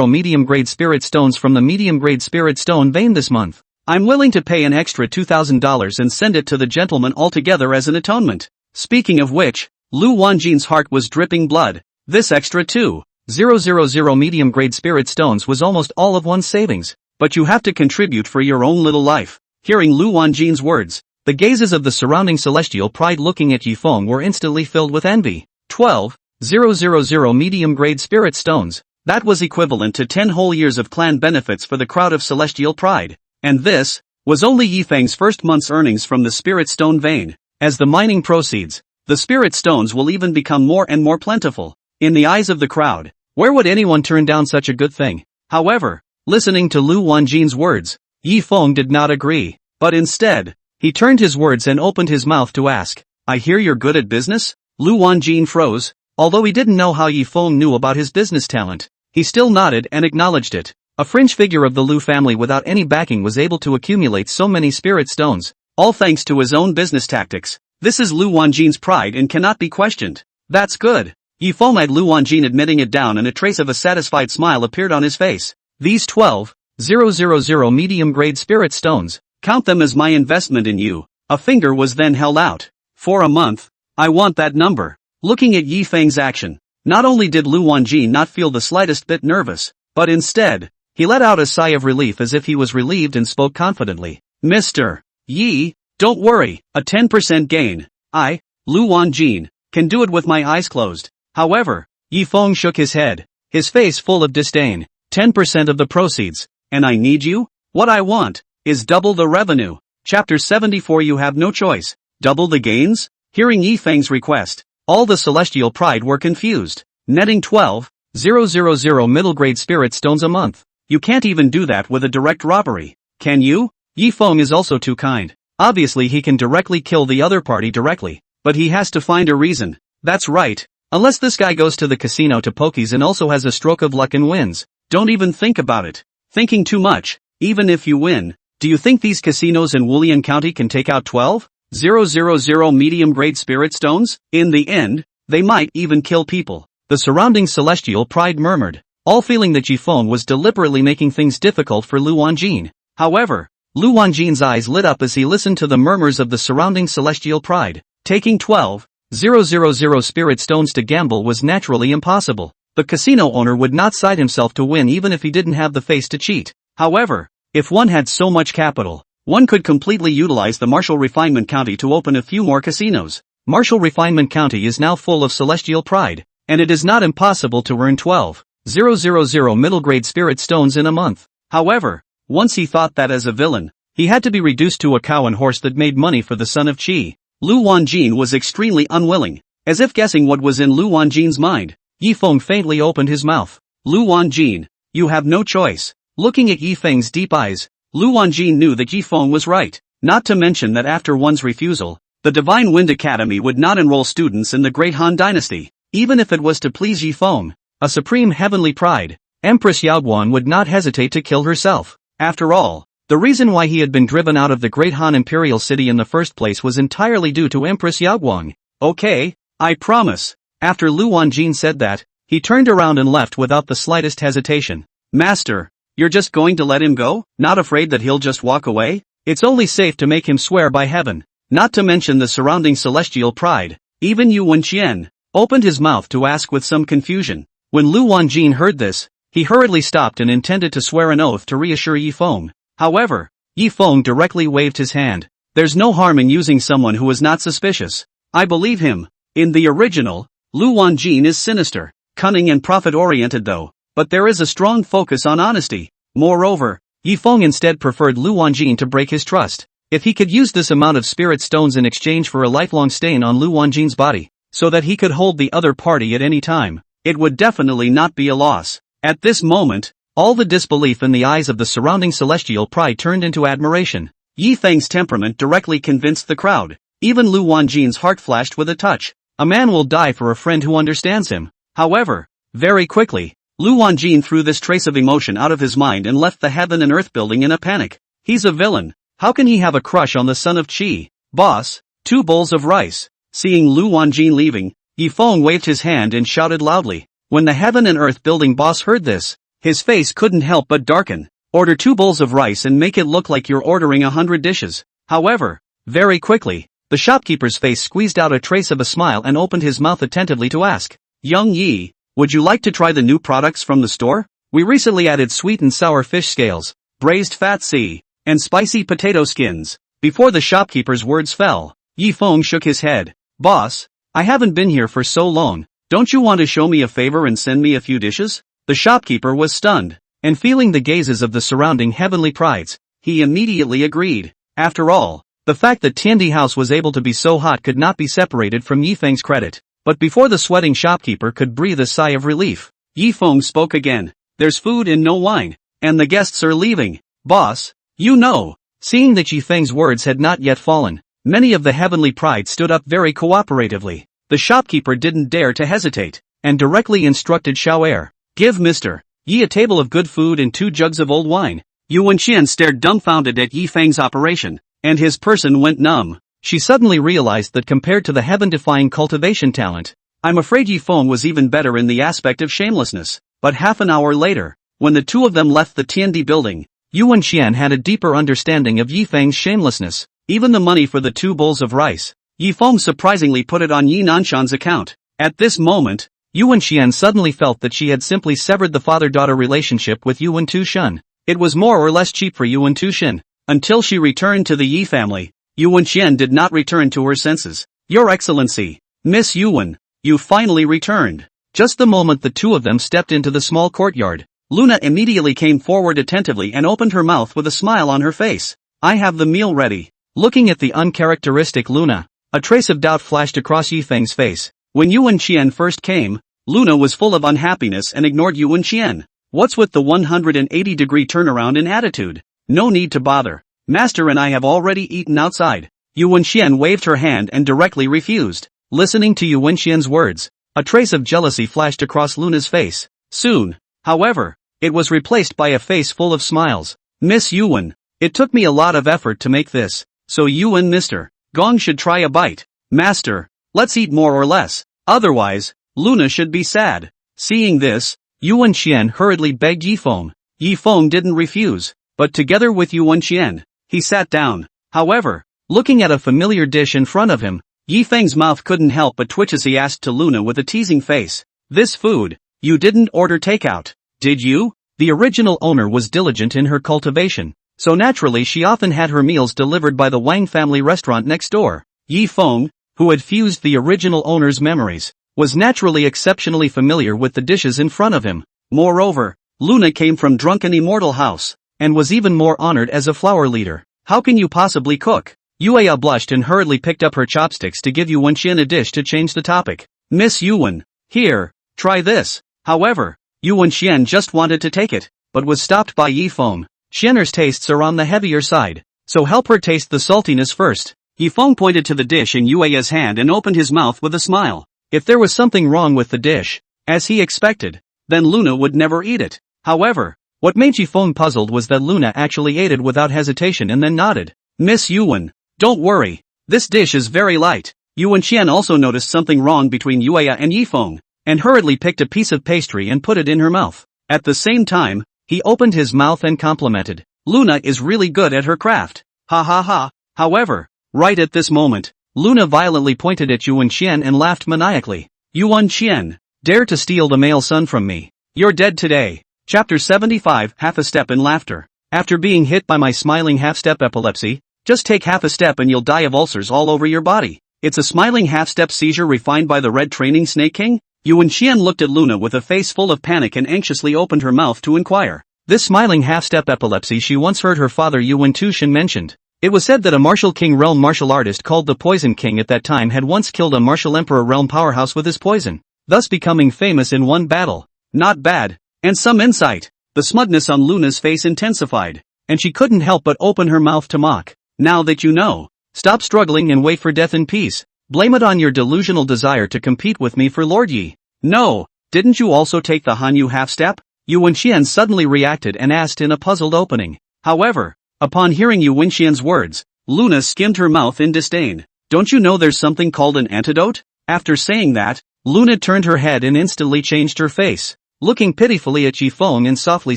medium-grade spirit stones from the medium-grade spirit stone vein this month. I'm willing to pay an extra $2,000 and send it to the gentleman altogether as an atonement. Speaking of which, Lu Wanjin's heart was dripping blood. This extra 2,000 medium-grade spirit stones was almost all of one's savings. But you have to contribute for your own little life. Hearing Lu Wanjin's words, the gazes of the surrounding celestial pride looking at Yi Feng were instantly filled with envy. 12,000 medium-grade spirit stones. That was equivalent to 10 whole years of clan benefits for the crowd of celestial pride. And this was only Yi Feng's first month's earnings from the spirit stone vein. As the mining proceeds, the spirit stones will even become more and more plentiful. In the eyes of the crowd, where would anyone turn down such a good thing? However, listening to Lu Wanjin's words, Yi Feng did not agree, but instead, he turned his words and opened his mouth to ask, I hear you're good at business? Lu Wanjin froze. Although he didn't know how Yi Feng knew about his business talent, he still nodded and acknowledged it. A fringe figure of the Lu family without any backing was able to accumulate so many spirit stones, all thanks to his own business tactics. This is Lu Wanjin's pride and cannot be questioned. That's good. Yi Feng eyed Lu Wanjin, admitting it down, and a trace of a satisfied smile appeared on his face. These 12,000 medium-grade spirit stones, count them as my investment in you. A finger was then held out. For a month. I want that number. Looking at Yi Feng's action, not only did Lu Wanjin not feel the slightest bit nervous, but instead, he let out a sigh of relief as if he was relieved and spoke confidently. Mr. Yi, don't worry, a 10% gain. I, Lu Wanjin, can do it with my eyes closed. However, Yi Feng shook his head, his face full of disdain. 10% of the proceeds, and I need you? What I want is double the revenue. Chapter 74. You have no choice. Double the gains? Hearing Yi Feng's request, all the celestial pride were confused. Netting 12,000 middle-grade spirit stones a month. You can't even do that with a direct robbery, can you? Yi Feng is also too kind. Obviously he can directly kill the other party directly, but he has to find a reason. That's right. Unless this guy goes to the casino to pokies and also has a stroke of luck and wins. Don't even think about it. Thinking too much. Even if you win, do you think these casinos in Wulian County can take out 12,000 medium-grade spirit stones? In the end, They might even kill people. The surrounding celestial pride murmured, all feeling that Yifeng was deliberately making things difficult for Lu Wanjin. However, Lu Wanjin's eyes lit up as he listened to the murmurs of the surrounding celestial pride. Taking 12,000 spirit stones to gamble was naturally impossible. The casino owner would not cite himself to win even if he didn't have the face to cheat. However, if one had so much capital, one could completely utilize the Martial Refinement County to open a few more casinos. Martial Refinement County is now full of celestial pride, and it is not impossible to earn 12,000 middle-grade spirit stones in a month. However, once he thought that as a villain, he had to be reduced to a cow and horse that made money for the son of Qi. Lu Wanjin was extremely unwilling, as if guessing what was in Lu Wanjin's mind. Yifeng faintly opened his mouth. Lu Wanjin, you have no choice. Looking at Yifeng's deep eyes, Lu Wanjin knew that Yifeng was right, not to mention that after one's refusal, the Divine Wind Academy would not enroll students in the Great Han Dynasty, even if it was to please Yifeng, a supreme heavenly pride. Empress Yaoguan would not hesitate to kill herself. After all, the reason why he had been driven out of the Great Han Imperial City in the first place was entirely due to Empress Yaoguan. Okay, I promise. After Lu Wanjin said that, he turned around and left without the slightest hesitation. Master, you're just going to let him go? Not afraid that he'll just walk away? It's only safe to make him swear by heaven. Not to mention the surrounding celestial pride. Even Yu Wenqian opened his mouth to ask with some confusion. When Lu Wanjin heard this, he hurriedly stopped and intended to swear an oath to reassure Yifeng. However, Yifeng directly waved his hand. There's no harm in using someone who is not suspicious. I believe him. In the original, Lu Wanjin is sinister, cunning and profit-oriented though, but there is a strong focus on honesty. Moreover, Yifeng instead preferred Lu Wanjin to break his trust. If he could use this amount of spirit stones in exchange for a lifelong stain on Lu Wanjin's body, so that he could hold the other party at any time, it would definitely not be a loss. At this moment, all the disbelief in the eyes of the surrounding celestial pride turned into admiration. Yifeng's temperament directly convinced the crowd. Even Lu Wanjin's heart flashed with a touch. A man will die for a friend who understands him. However, very quickly, Lu Wanjin threw this trace of emotion out of his mind and left the Heaven and Earth building in a panic. He's a villain. How can he have a crush on the son of Qi? Boss, 2 bowls of rice. Seeing Lu Wanjin leaving, Yifeng waved his hand and shouted loudly. When the Heaven and Earth building boss heard this, his face couldn't help but darken. Order 2 bowls of rice and make it look like you're ordering 100 dishes. However, very quickly, the shopkeeper's face squeezed out a trace of a smile and opened his mouth attentively to ask, Young Yi, would you like to try the new products from the store? We recently added sweet and sour fish scales, braised fat sea, and spicy potato skins. Before the shopkeeper's words fell, Yifeng shook his head. Boss, I haven't been here for so long. Don't you want to show me a favor and send me a few dishes? The shopkeeper was stunned, and feeling the gazes of the surrounding heavenly prides, he immediately agreed. After all, the fact that Tiandi House was able to be so hot could not be separated from Yifeng's credit. But before the sweating shopkeeper could breathe a sigh of relief, Yifeng spoke again. There's food and no wine, and the guests are leaving. Boss, you know. Seeing that Yifeng's words had not yet fallen, many of the heavenly pride stood up very cooperatively. The shopkeeper didn't dare to hesitate, and directly instructed Xiao'er. Give Mr. Yi a table of good food and 2 jugs of old wine. Yu Wenqian stared dumbfounded at Yifeng's operation, and his person went numb. She suddenly realized that compared to the heaven-defying cultivation talent, I'm afraid Yifeng was even better in the aspect of shamelessness. But half an hour later, when the two of them left the Tiandi building, Yu Wenqian had a deeper understanding of Yifeng's shamelessness. Even the money for the 2 bowls of rice, Yifeng surprisingly put it on Yi Nanshan's account. At this moment, Yu Wenqian suddenly felt that she had simply severed the father-daughter relationship with Yu Wentushen. It was more or less cheap for Yu Wentushen. Until she returned to the Yi family, Yu Wenqian did not return to her senses. Your Excellency, Miss Yuwen, you finally returned. Just the moment the two of them stepped into the small courtyard, Luna immediately came forward attentively and opened her mouth with a smile on her face. I have the meal ready. Looking at the uncharacteristic Luna, a trace of doubt flashed across Yifeng's face. When Yu Wenqian first came, Luna was full of unhappiness and ignored Yu Wenqian. What's with the 180-degree turnaround in attitude? No need to bother. Master and I have already eaten outside. Yu Wenqian waved her hand and directly refused. Listening to Yu Wenqian's words, a trace of jealousy flashed across Luna's face. Soon, however, it was replaced by a face full of smiles. Miss Yuwen, it took me a lot of effort to make this, so you and Mr. Gong should try a bite. Master, let's eat more or less. Otherwise, Luna should be sad. Seeing this, Yuan Xian hurriedly begged Yifeng. Yifeng didn't refuse, but together with Yuan Xian, he sat down. However, looking at a familiar dish in front of him, Yifeng's mouth couldn't help but twitch as he asked to Luna with a teasing face. This food, you didn't order takeout, did you? The original owner was diligent in her cultivation, so naturally she often had her meals delivered by the Wang family restaurant next door. Yifeng, who had fused the original owner's memories, was naturally exceptionally familiar with the dishes in front of him. Moreover, Luna came from drunken immortal house, and was even more honored as a flower leader. How can you possibly cook? Yuya blushed and hurriedly picked up her chopsticks to give Yuan Xian a dish to change the topic. Miss Yuan, here, try this. However, Yuan Xian just wanted to take it, but was stopped by Yifeng. Xianer's tastes are on the heavier side, so help her taste the saltiness first. Yifeng pointed to the dish in Yuya's hand and opened his mouth with a smile. If there was something wrong with the dish, as he expected, then Luna would never eat it. However, what made Yifeng puzzled was that Luna actually ate it without hesitation and then nodded. Miss Yuan, don't worry, this dish is very light. Yuan Xian also noticed something wrong between Yuya and Yifeng, and hurriedly picked a piece of pastry and put it in her mouth. At the same time, he opened his mouth and complimented. Luna is really good at her craft. Ha ha ha. However, right at this moment, Luna violently pointed at Yuan Xian and laughed maniacally. Yuan Xian, dare to steal the male son from me. You're dead today. Chapter 75, Half a Step in Laughter. After being hit by my smiling half-step epilepsy, just take half a step and you'll die of ulcers all over your body. It's a smiling half-step seizure refined by the Red Training Snake King? Yuan Xian looked at Luna with a face full of panic and anxiously opened her mouth to inquire. This smiling half-step epilepsy she once heard her father Yuan Tushin mentioned. It was said that a martial king realm martial artist called the Poison King at that time had once killed a martial emperor realm powerhouse with his poison, thus becoming famous in one battle. Not bad. And some insight. The smugness on Luna's face intensified, and she couldn't help but open her mouth to mock. Now that you know, stop struggling and wait for death in peace. Blame it on your delusional desire to compete with me for Lord Yi. No, didn't you also take the Hanyu half-step? Yuan Xian suddenly reacted and asked in a puzzled opening. However, upon hearing Yuan Xian's words, Luna skimmed her mouth in disdain. Don't you know there's something called an antidote? After saying that, Luna turned her head and instantly changed her face, looking pitifully at Yifeng and softly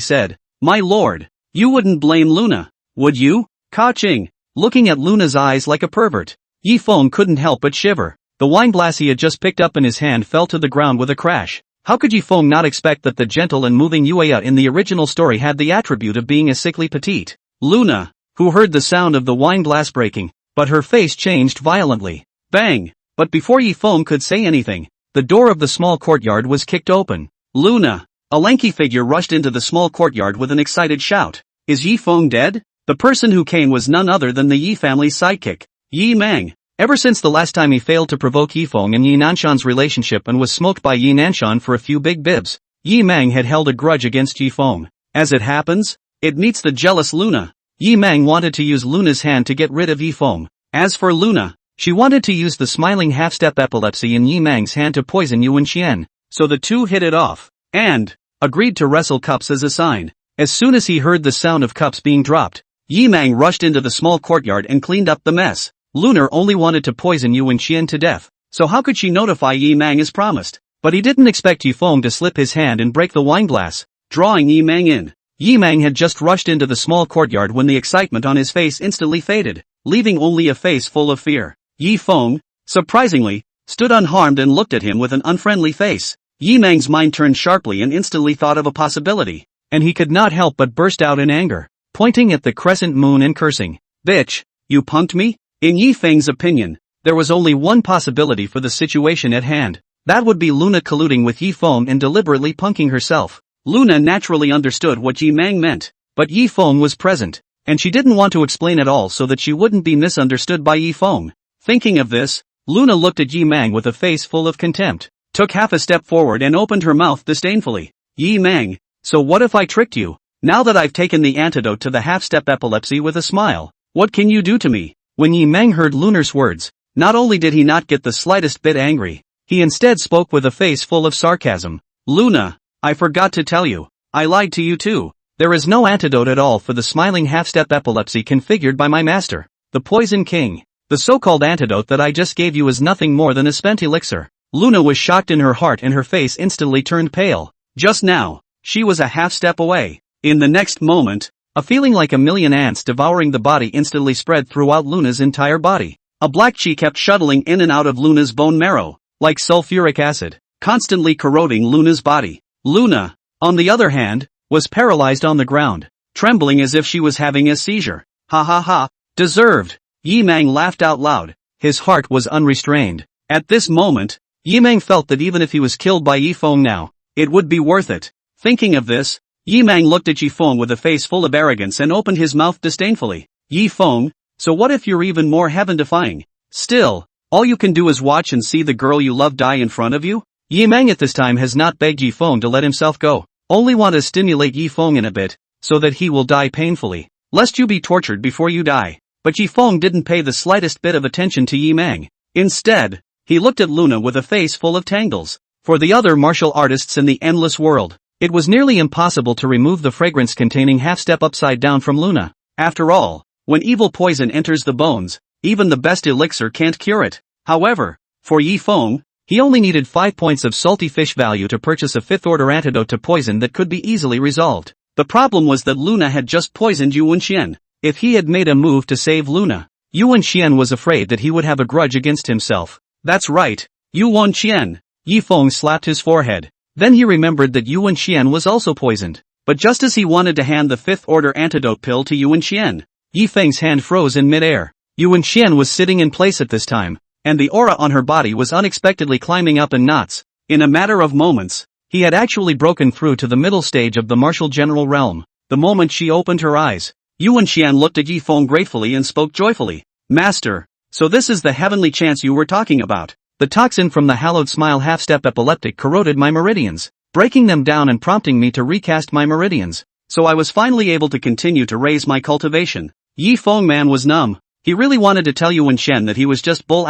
said, My lord, you wouldn't blame Luna, would you? Ka-ching, looking at Luna's eyes like a pervert, Yifeng couldn't help but shiver. The wine glass he had just picked up in his hand fell to the ground with a crash. How could Yifeng not expect that the gentle and moving Yuya in the original story had the attribute of being a sickly petite? Luna, who heard the sound of the wine glass breaking, but her face changed violently. Bang! But before Yifeng could say anything, the door of the small courtyard was kicked open. Luna! A lanky figure rushed into the small courtyard with an excited shout. Is Yifeng dead? The person who came was none other than the Yi family's sidekick, Yi Mang. Ever since the last time he failed to provoke Yifeng and Yi Nanshan's relationship and was smoked by Yi Nanshan for a few big bibs, Yi Mang had held a grudge against Yifeng. As it happens, it meets the jealous Luna. Yi Mang wanted to use Luna's hand to get rid of Yifeng. As for Luna, she wanted to use the smiling half-step epilepsy in Yi Mang's hand to poison Yuan Xian. So the two hit it off, and agreed to wrestle cups as a sign. As soon as he heard the sound of cups being dropped, Yi Mang rushed into the small courtyard and cleaned up the mess. Luna only wanted to poison Yuan Xian to death, so how could she notify Yi Mang as promised? But he didn't expect Yifeng to slip his hand and break the wine glass, drawing Yi Mang in. Yi Mang had just rushed into the small courtyard when the excitement on his face instantly faded, leaving only a face full of fear. Yifeng, surprisingly, stood unharmed and looked at him with an unfriendly face. Yi Mang's mind turned sharply and instantly thought of a possibility, and he could not help but burst out in anger, pointing at the crescent moon and cursing. Bitch, you punked me? In Yi Feng's opinion, there was only one possibility for the situation at hand. That would be Luna colluding with Yifeng and deliberately punking herself. Luna naturally understood what Yi Mang meant, but Yifeng was present, and she didn't want to explain at all so that she wouldn't be misunderstood by Yifeng. Thinking of this, Luna looked at Yi Mang with a face full of contempt, took half a step forward and opened her mouth disdainfully. Yi Mang, so what if I tricked you? Now that I've taken the antidote to the half-step epilepsy with a smile, what can you do to me? When Yi Mang heard Luna's words, not only did he not get the slightest bit angry, he instead spoke with a face full of sarcasm. Luna, I forgot to tell you, I lied to you too. There is no antidote at all for the smiling half-step epilepsy configured by my master, the Poison King. The so-called antidote that I just gave you is nothing more than a spent elixir. Luna was shocked in her heart and her face instantly turned pale. Just now, she was a half step away. In the next moment, a feeling like a million ants devouring the body instantly spread throughout Luna's entire body. A black chi kept shuttling in and out of Luna's bone marrow, like sulfuric acid, constantly corroding Luna's body. Luna, on the other hand, was paralyzed on the ground, trembling as if she was having a seizure. Ha ha ha, deserved. Yi Mang laughed out loud. His heart was unrestrained. At this moment, Yi Mang felt that even if he was killed by Yi Feng now, it would be worth it. Thinking of this, Yi Mang looked at Yi Feng with a face full of arrogance and opened his mouth disdainfully. Yi Feng, so what if you're even more heaven-defying? Still, all you can do is watch and see the girl you love die in front of you? Yi Mang at this time has not begged Yi Feng to let himself go, only want to stimulate Yi Feng in a bit, so that he will die painfully, lest you be tortured before you die. But Yi Feng didn't pay the slightest bit of attention to Yi Mang. Instead, he looked at Luna with a face full of tangles. For the other martial artists in the endless world, it was nearly impossible to remove the fragrance containing half-step upside down from Luna. After all, when evil poison enters the bones, even the best elixir can't cure it. However, for Yi Feng, he only needed 5 points of salty fish value to purchase a 5th-order antidote to poison that could be easily resolved. The problem was that Luna had just poisoned Yuan Xian. If he had made a move to save Luna, Yuan Xian was afraid that he would have a grudge against himself. That's right, Yuan Xian. Yi Feng slapped his forehead. Then he remembered that Yuan Xian was also poisoned. But just as he wanted to hand the 5th-order antidote pill to Yuan Xian, Yi Feng's hand froze in midair. Yuan Xian was sitting in place at this time, and the aura on her body was unexpectedly climbing up in knots. In a matter of moments, he had actually broken through to the middle stage of the martial general realm. The moment she opened her eyes, Yuan Xian looked at Yi Feng gratefully and spoke joyfully. Master, so this is the heavenly chance you were talking about. The toxin from the hallowed smile half-step epileptic corroded my meridians, breaking them down and prompting me to recast my meridians. So I was finally able to continue to raise my cultivation. Yi Feng man was numb. He really wanted to tell Yuan Xian that he was just bull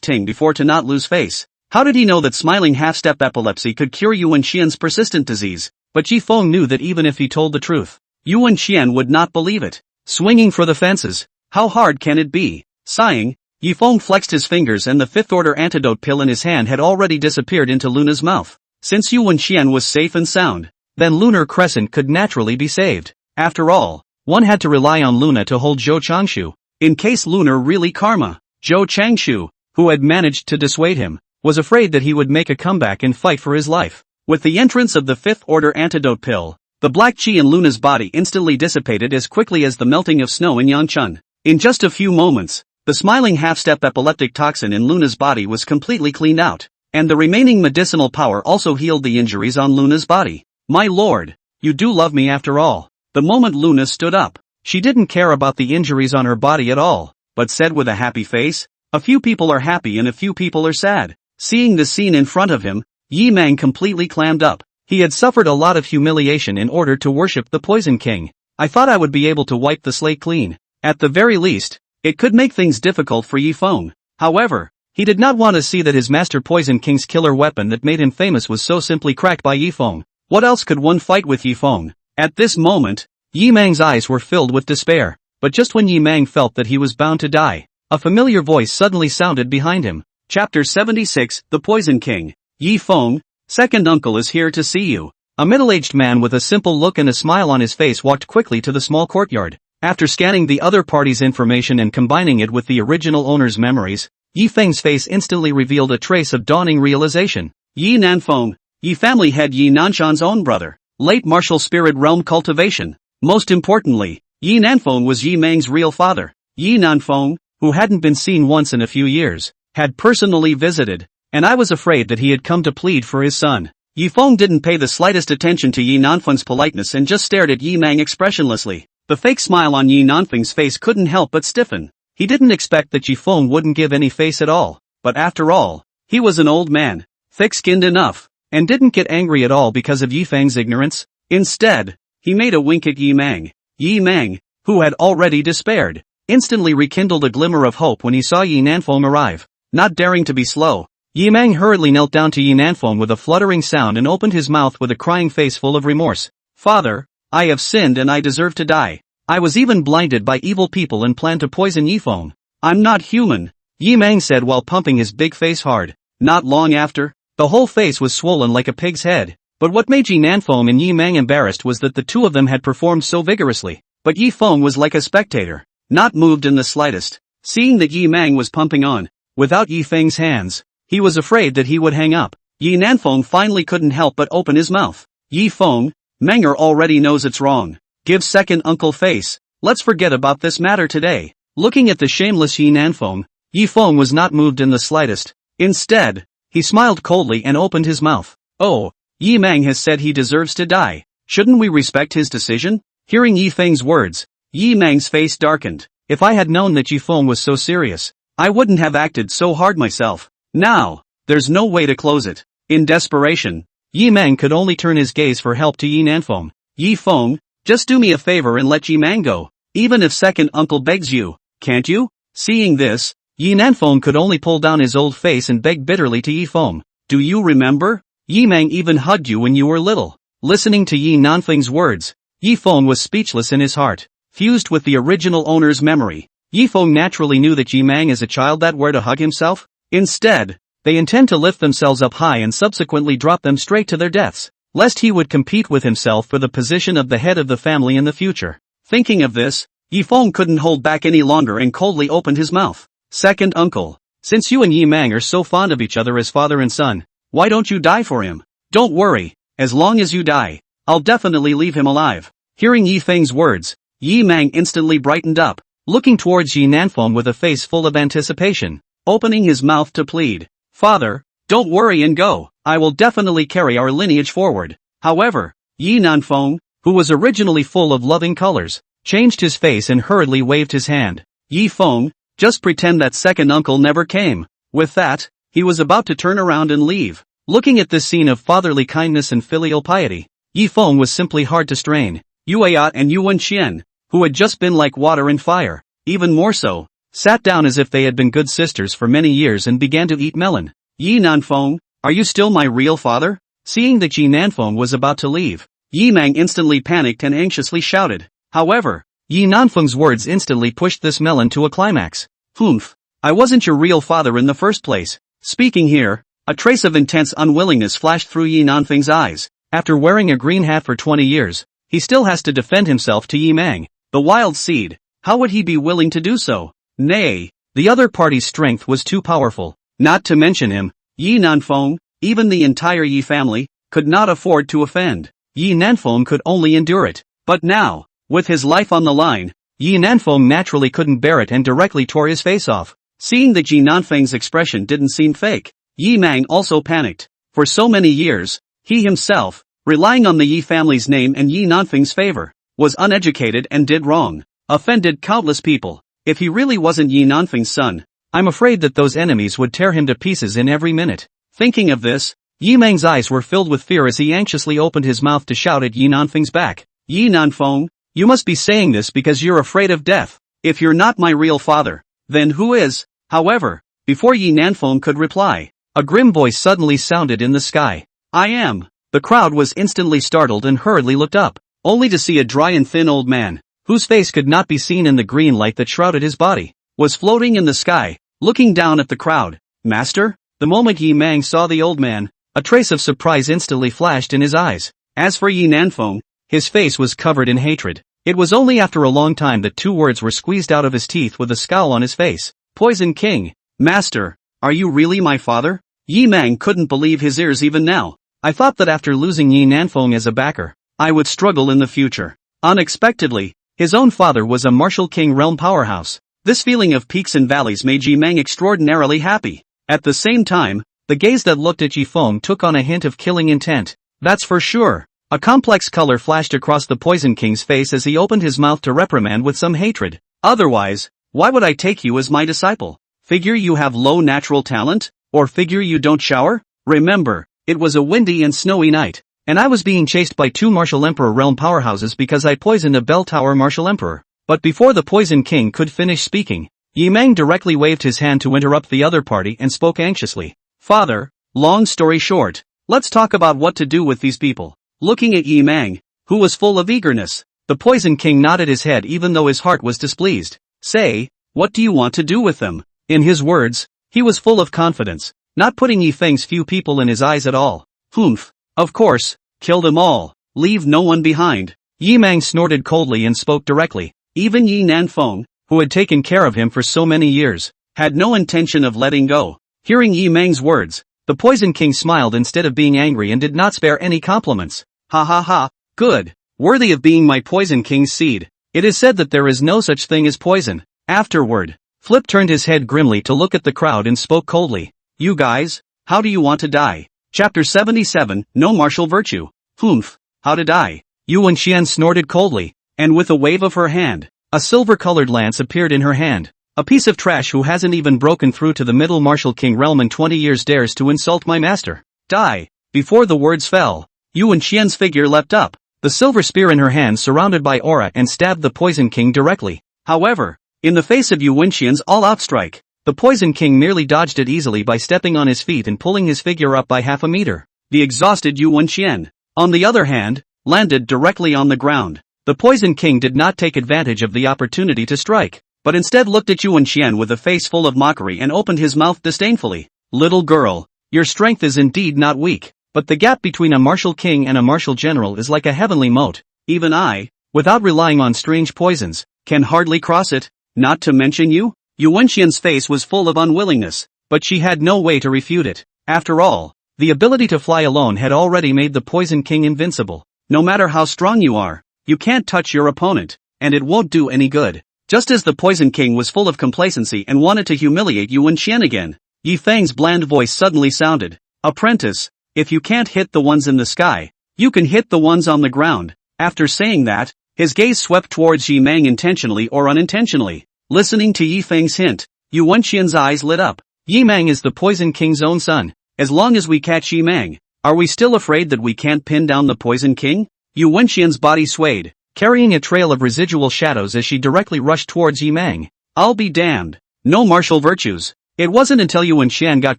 ting before to not lose face. How did he know that smiling half-step epilepsy could cure Yuan Xian's persistent disease? But Yi Feng knew that even if he told the truth, Yuan Xian would not believe it. Swinging for the fences. How hard can it be? Sighing, Yi Feng flexed his fingers and the 5th-order antidote pill in his hand had already disappeared into Luna's mouth. Since Yuan Xian was safe and sound, then Lunar Crescent could naturally be saved. After all, one had to rely on Luna to hold Zhou Changshu. In case Lunar really karma, Zhou Changshu, who had managed to dissuade him, was afraid that he would make a comeback and fight for his life. With the entrance of the 5th-order antidote pill, the black chi in Luna's body instantly dissipated as quickly as the melting of snow in Yangchun. In just a few moments, the smiling half-step epileptic toxin in Luna's body was completely cleaned out, and the remaining medicinal power also healed the injuries on Luna's body. My lord, you do love me after all. The moment Luna stood up, she didn't care about the injuries on her body at all, but said with a happy face, a few people are happy and a few people are sad. Seeing the scene in front of him, Yi Mang completely clammed up. He had suffered a lot of humiliation in order to worship the Poison King. I thought I would be able to wipe the slate clean. At the very least, it could make things difficult for Yi Feng. However, he did not want to see that his master Poison King's killer weapon that made him famous was so simply cracked by Yi Feng. What else could one fight with Yi Feng? At this moment, Yi Mang's eyes were filled with despair. But just when Yi Mang felt that he was bound to die, a familiar voice suddenly sounded behind him. Chapter 76, The Poison King. Yi Feng, second uncle is here to see you. A middle-aged man with a simple look and a smile on his face walked quickly to the small courtyard. After scanning the other party's information and combining it with the original owner's memories, Yi Feng's face instantly revealed a trace of dawning realization. Yi Nanfeng, Yi family head Yi Nanshan's own brother. Late martial spirit realm cultivation. Most importantly, Yi Nanfeng was Yi Mang's real father. Yi Nanfeng, who hadn't been seen once in a few years, had personally visited, and I was afraid that he had come to plead for his son. Yi Feng didn't pay the slightest attention to Yi Nanfeng's politeness and just stared at Yi Mang expressionlessly. The fake smile on Yi Nanfeng's face couldn't help but stiffen. He didn't expect that Yi Feng wouldn't give any face at all, but after all, he was an old man, thick-skinned enough, and didn't get angry at all because of Yi Feng's ignorance. Instead, he made a wink at Yi Mang. Yi Mang, who had already despaired, instantly rekindled a glimmer of hope when he saw Yi Nanfeng arrive. Not daring to be slow, Yi Mang hurriedly knelt down to Yi Nanfeng with a fluttering sound and opened his mouth with a crying face full of remorse. Father, I have sinned and I deserve to die. I was even blinded by evil people and planned to poison Yi Feng. I'm not human. Yi Mang said while pumping his big face hard. Not long after, the whole face was swollen like a pig's head. But what made Yi Nanfeng and Yi Mang embarrassed was that the two of them had performed so vigorously. But Yi Feng was like a spectator, not moved in the slightest. Seeing that Yi Mang was pumping on, without Yi Feng's hands, he was afraid that he would hang up. Yi Nanfeng finally couldn't help but open his mouth. Yi Feng, Menger already knows it's wrong. Give second uncle face. Let's forget about this matter today. Looking at the shameless Yi Nanfeng, Yi Feng was not moved in the slightest. Instead, he smiled coldly and opened his mouth. Oh, Yi Mang has said he deserves to die. Shouldn't we respect his decision? Hearing Yi Feng's words, Yi Mang's face darkened. If I had known that Yi Feng was so serious, I wouldn't have acted so hard myself. Now, there's no way to close it. In desperation, Yi Mang could only turn his gaze for help to Yi Nanfeng. Yi Feng, just do me a favor and let Yi Mang go. Even if second uncle begs you, can't you? Seeing this, Yi Nanfeng could only pull down his old face and beg bitterly to Yi Feng. Do you remember? Yi Mang even hugged you when you were little. Listening to Yi Nanfeng's words, Yi Feng was speechless in his heart. Fused with the original owner's memory, Yi Feng naturally knew that Yi Mang is a child that were to hug himself. Instead, they intend to lift themselves up high and subsequently drop them straight to their deaths, lest he would compete with himself for the position of the head of the family in the future. Thinking of this, Yi Feng couldn't hold back any longer and coldly opened his mouth. Second uncle, since you and Yi Mang are so fond of each other as father and son, why don't you die for him? Don't worry, as long as you die, I'll definitely leave him alive. Hearing Yi Feng's words, Yi Mang instantly brightened up, looking towards Yi Nanfeng with a face full of anticipation, opening his mouth to plead. Father, don't worry and go, I will definitely carry our lineage forward. However, Yi Nanfeng, who was originally full of loving colors, changed his face and hurriedly waved his hand. Yi Feng, just pretend that second uncle never came. With that, he was about to turn around and leave. Looking at this scene of fatherly kindness and filial piety, Yi Feng was simply hard to strain. Yueyat and Yuan Qian, who had just been like water and fire, even more so, sat down as if they had been good sisters for many years and began to eat melon. Yi Nanfeng, are you still my real father? Seeing that Yi Nanfeng was about to leave, Yi Mang instantly panicked and anxiously shouted. However, Yi Nanfeng's words instantly pushed this melon to a climax. Humph, I wasn't your real father in the first place. Speaking here, a trace of intense unwillingness flashed through Yi Nanfeng's eyes. After wearing a green hat for 20 years, he still has to defend himself to Yi Mang, the wild seed. How would he be willing to do so? Nay, the other party's strength was too powerful. Not to mention him, Yi Nanfeng, even the entire Yi family, could not afford to offend. Yi Nanfeng could only endure it. But now, with his life on the line, Yi Nanfeng naturally couldn't bear it and directly tore his face off. Seeing that Yi Nanfeng's expression didn't seem fake, Yi Mang also panicked. For so many years, he himself, relying on the Yi family's name and Yi Nanfeng's favor, was uneducated and did wrong, offended countless people. If he really wasn't Yi Nanfeng's son, I'm afraid that those enemies would tear him to pieces in every minute. Thinking of this, Yi Mang's eyes were filled with fear as he anxiously opened his mouth to shout at Yi Nanfeng's back. Yi Nanfeng, you must be saying this because you're afraid of death. If you're not my real father, then who is? However, before Yi Nanfeng could reply, a grim voice suddenly sounded in the sky. I am. The crowd was instantly startled and hurriedly looked up, only to see a dry and thin old man, whose face could not be seen in the green light that shrouded his body, was floating in the sky, looking down at the crowd. Master? The moment Yi Mang saw the old man, a trace of surprise instantly flashed in his eyes. As for Yi Nanfeng, his face was covered in hatred. It was only after a long time that two words were squeezed out of his teeth with a scowl on his face. Poison King. Master, are you really my father? Yi Mang couldn't believe his ears even now. I thought that after losing Yi Nanfeng as a backer, I would struggle in the future. Unexpectedly, his own father was a martial king realm powerhouse. This feeling of peaks and valleys made Yi Mang extraordinarily happy. At the same time, the gaze that looked at Yi Feng took on a hint of killing intent. That's for sure. A complex color flashed across the Poison King's face as he opened his mouth to reprimand with some hatred. Otherwise, why would I take you as my disciple? Figure you have low natural talent? Or figure you don't shower? Remember, it was a windy and snowy night, and I was being chased by two Martial Emperor realm powerhouses because I poisoned a bell tower Martial Emperor. But before the Poison King could finish speaking, Yi Mang directly waved his hand to interrupt the other party and spoke anxiously. Father, long story short, let's talk about what to do with these people. Looking at Yi Mang, who was full of eagerness, the Poison King nodded his head even though his heart was displeased. Say, what do you want to do with them? In his words, he was full of confidence, not putting Yi Feng's few people in his eyes at all. Humph. Of course, kill them all, leave no one behind. Yi Mang snorted coldly and spoke directly. Even Yi Nanfeng, who had taken care of him for so many years, had no intention of letting go. Hearing Yi Mang's words, the Poison King smiled instead of being angry and did not spare any compliments. Ha ha ha, good. Worthy of being my Poison King's seed. It is said that there is no such thing as poison. Afterward, Flip turned his head grimly to look at the crowd and spoke coldly. You guys, how do you want to die? Chapter 77, No Martial Virtue. Humph, how to die? Yu Wenxian snorted coldly, and with a wave of her hand, a silver-colored lance appeared in her hand. A piece of trash who hasn't even broken through to the middle Martial King realm in 20 years dares to insult my master. Die. Before the words fell, Yu Wenxian's figure leapt up, the silver spear in her hand surrounded by aura, and stabbed the Poison King directly. However, in the face of Yu Wenxian's all-out strike, the Poison King merely dodged it easily by stepping on his feet and pulling his figure up by half a meter. The exhausted Yu Wenxian, on the other hand, landed directly on the ground. The Poison King did not take advantage of the opportunity to strike, but instead looked at Yu Wenxian with a face full of mockery and opened his mouth disdainfully. Little girl, your strength is indeed not weak, but the gap between a martial king and a martial general is like a heavenly moat. Even I, without relying on strange poisons, can hardly cross it, not to mention you? Yu Wenxian's face was full of unwillingness, but she had no way to refute it. After all, the ability to fly alone had already made the Poison King invincible. No matter how strong you are, you can't touch your opponent, and it won't do any good. Just as the Poison King was full of complacency and wanted to humiliate Yu Wenxian again, Yi Feng's bland voice suddenly sounded. Apprentice, if you can't hit the ones in the sky, you can hit the ones on the ground. After saying that, his gaze swept towards Yi Mang intentionally or unintentionally. Listening to Yi Feng's hint, Yu Wenxian's eyes lit up. Yi Mang is the Poison King's own son. As long as we catch Yi Mang, are we still afraid that we can't pin down the Poison King? Yu Wenxian's body swayed, carrying a trail of residual shadows as she directly rushed towards Yi Mang. I'll be damned. No martial virtues. It wasn't until Yu Wenxian got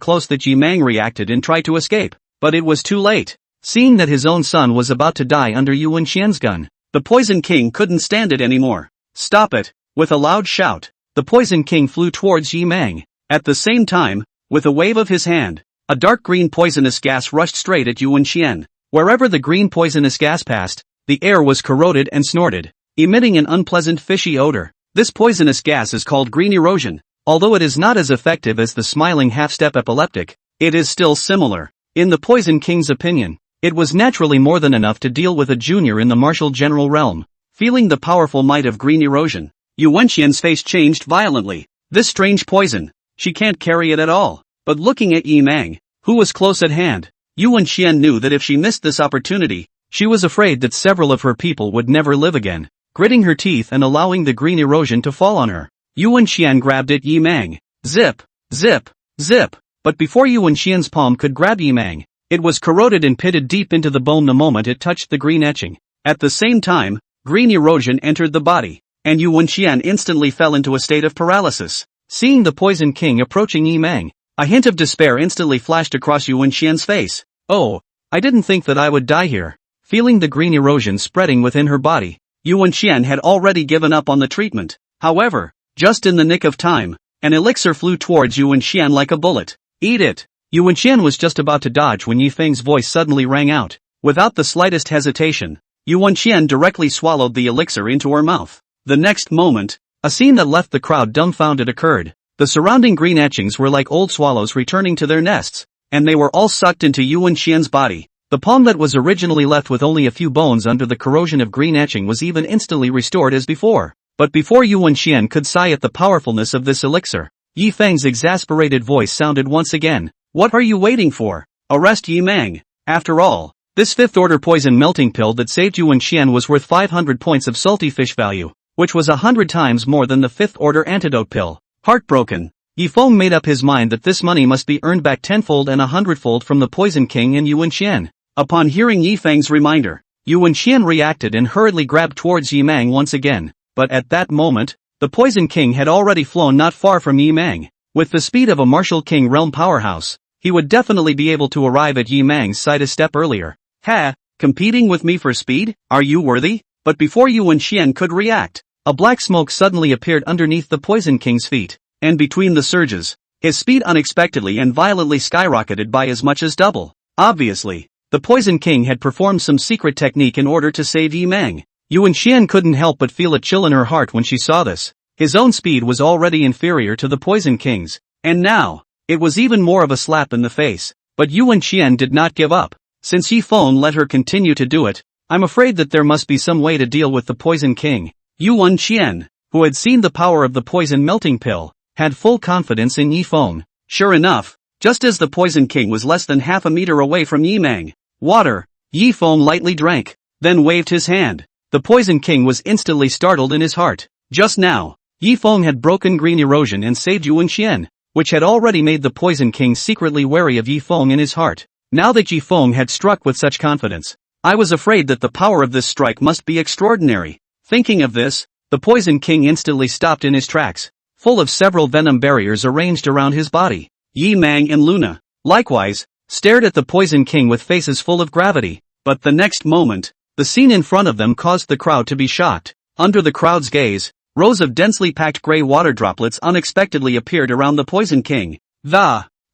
close that Yi Mang reacted and tried to escape. But it was too late. Seeing that his own son was about to die under Yu Wenxian's gun, the Poison King couldn't stand it anymore. Stop it! With a loud shout, the Poison King flew towards Yi Mang. At the same time, with a wave of his hand, a dark green poisonous gas rushed straight at Yu Wenxian. Wherever the green poisonous gas passed, the air was corroded and snorted, emitting an unpleasant fishy odor. This poisonous gas is called green erosion. Although it is not as effective as the smiling half-step epileptic, it is still similar. In the Poison King's opinion, it was naturally more than enough to deal with a junior in the martial general realm. Feeling the powerful might of green erosion, Yu Wenxian's face changed violently. This strange poison, she can't carry it at all. But looking at Yi Mang, who was close at hand, Yu Wenxian knew that if she missed this opportunity, she was afraid that several of her people would never live again. Gritting her teeth and allowing the green erosion to fall on her, Yu Wenxian grabbed at Yi Mang. Zip, zip, zip. But before Yu Wenxian's palm could grab Yi Mang, it was corroded and pitted deep into the bone the moment it touched the green etching. At the same time, green erosion entered the body, and Yu Wenxian instantly fell into a state of paralysis. Seeing the Poison King approaching Yi Mang, a hint of despair instantly flashed across Yu Wenxian's face. Oh, I didn't think that I would die here. Feeling the green erosion spreading within her body, Yu Wenxian had already given up on the treatment. However, just in the nick of time, an elixir flew towards Yu Wenxian like a bullet. Eat it! Yu Wenxian was just about to dodge when Yi Feng's voice suddenly rang out. Without the slightest hesitation, Yu Wenxian directly swallowed the elixir into her mouth. The next moment, a scene that left the crowd dumbfounded occurred. The surrounding green etchings were like old swallows returning to their nests, and they were all sucked into Yu Wenxian's body. The palm that was originally left with only a few bones under the corrosion of green etching was even instantly restored as before. But before Yu Wenxian could sigh at the powerfulness of this elixir, Yi Feng's exasperated voice sounded once again. What are you waiting for? Arrest Yi Mang. After all, this fifth-order poison melting pill that saved Yu Wenxian was worth 500 points of salty fish value, which was 100 times more than the fifth-order antidote pill. Heartbroken, Yi Feng made up his mind that this money must be earned back tenfold and 100-fold from the Poison King and Yu Wenxian. Upon hearing Yi Feng's reminder, Yu Wenxian reacted and hurriedly grabbed towards Yi Mang once again. But at that moment, the Poison King had already flown not far from Yi Mang. With the speed of a martial king realm powerhouse, he would definitely be able to arrive at Yi Mang's side a step earlier. Ha! Competing with me for speed? Are you worthy? But before Yu Wenxian could react, a black smoke suddenly appeared underneath the Poison King's feet, and between the surges, his speed unexpectedly and violently skyrocketed by as much as double. Obviously, the Poison King had performed some secret technique in order to save Yi Mang. Yuan Xian couldn't help but feel a chill in her heart when she saw this. His own speed was already inferior to the Poison King's, and now, it was even more of a slap in the face. But Yuan Xian did not give up. Since Yi Feng let her continue to do it, I'm afraid that there must be some way to deal with the Poison King. Yuan Xian, who had seen the power of the poison melting pill, had full confidence in Yi Feng. Sure enough, just as the Poison King was less than half a meter away from Yi Mang, water, Yi Feng lightly drank, then waved his hand. The Poison King was instantly startled in his heart. Just now, Yi Feng had broken green erosion and saved Yuan Xian, which had already made the Poison King secretly wary of Yi Feng in his heart. Now that Yi Feng had struck with such confidence, I was afraid that the power of this strike must be extraordinary. Thinking of this, the Poison King instantly stopped in his tracks, full of several venom barriers arranged around his body. Yi Mang and Luna, likewise, stared at the Poison King with faces full of gravity, but the next moment, the scene in front of them caused the crowd to be shocked. Under the crowd's gaze, rows of densely packed gray water droplets unexpectedly appeared around the Poison King.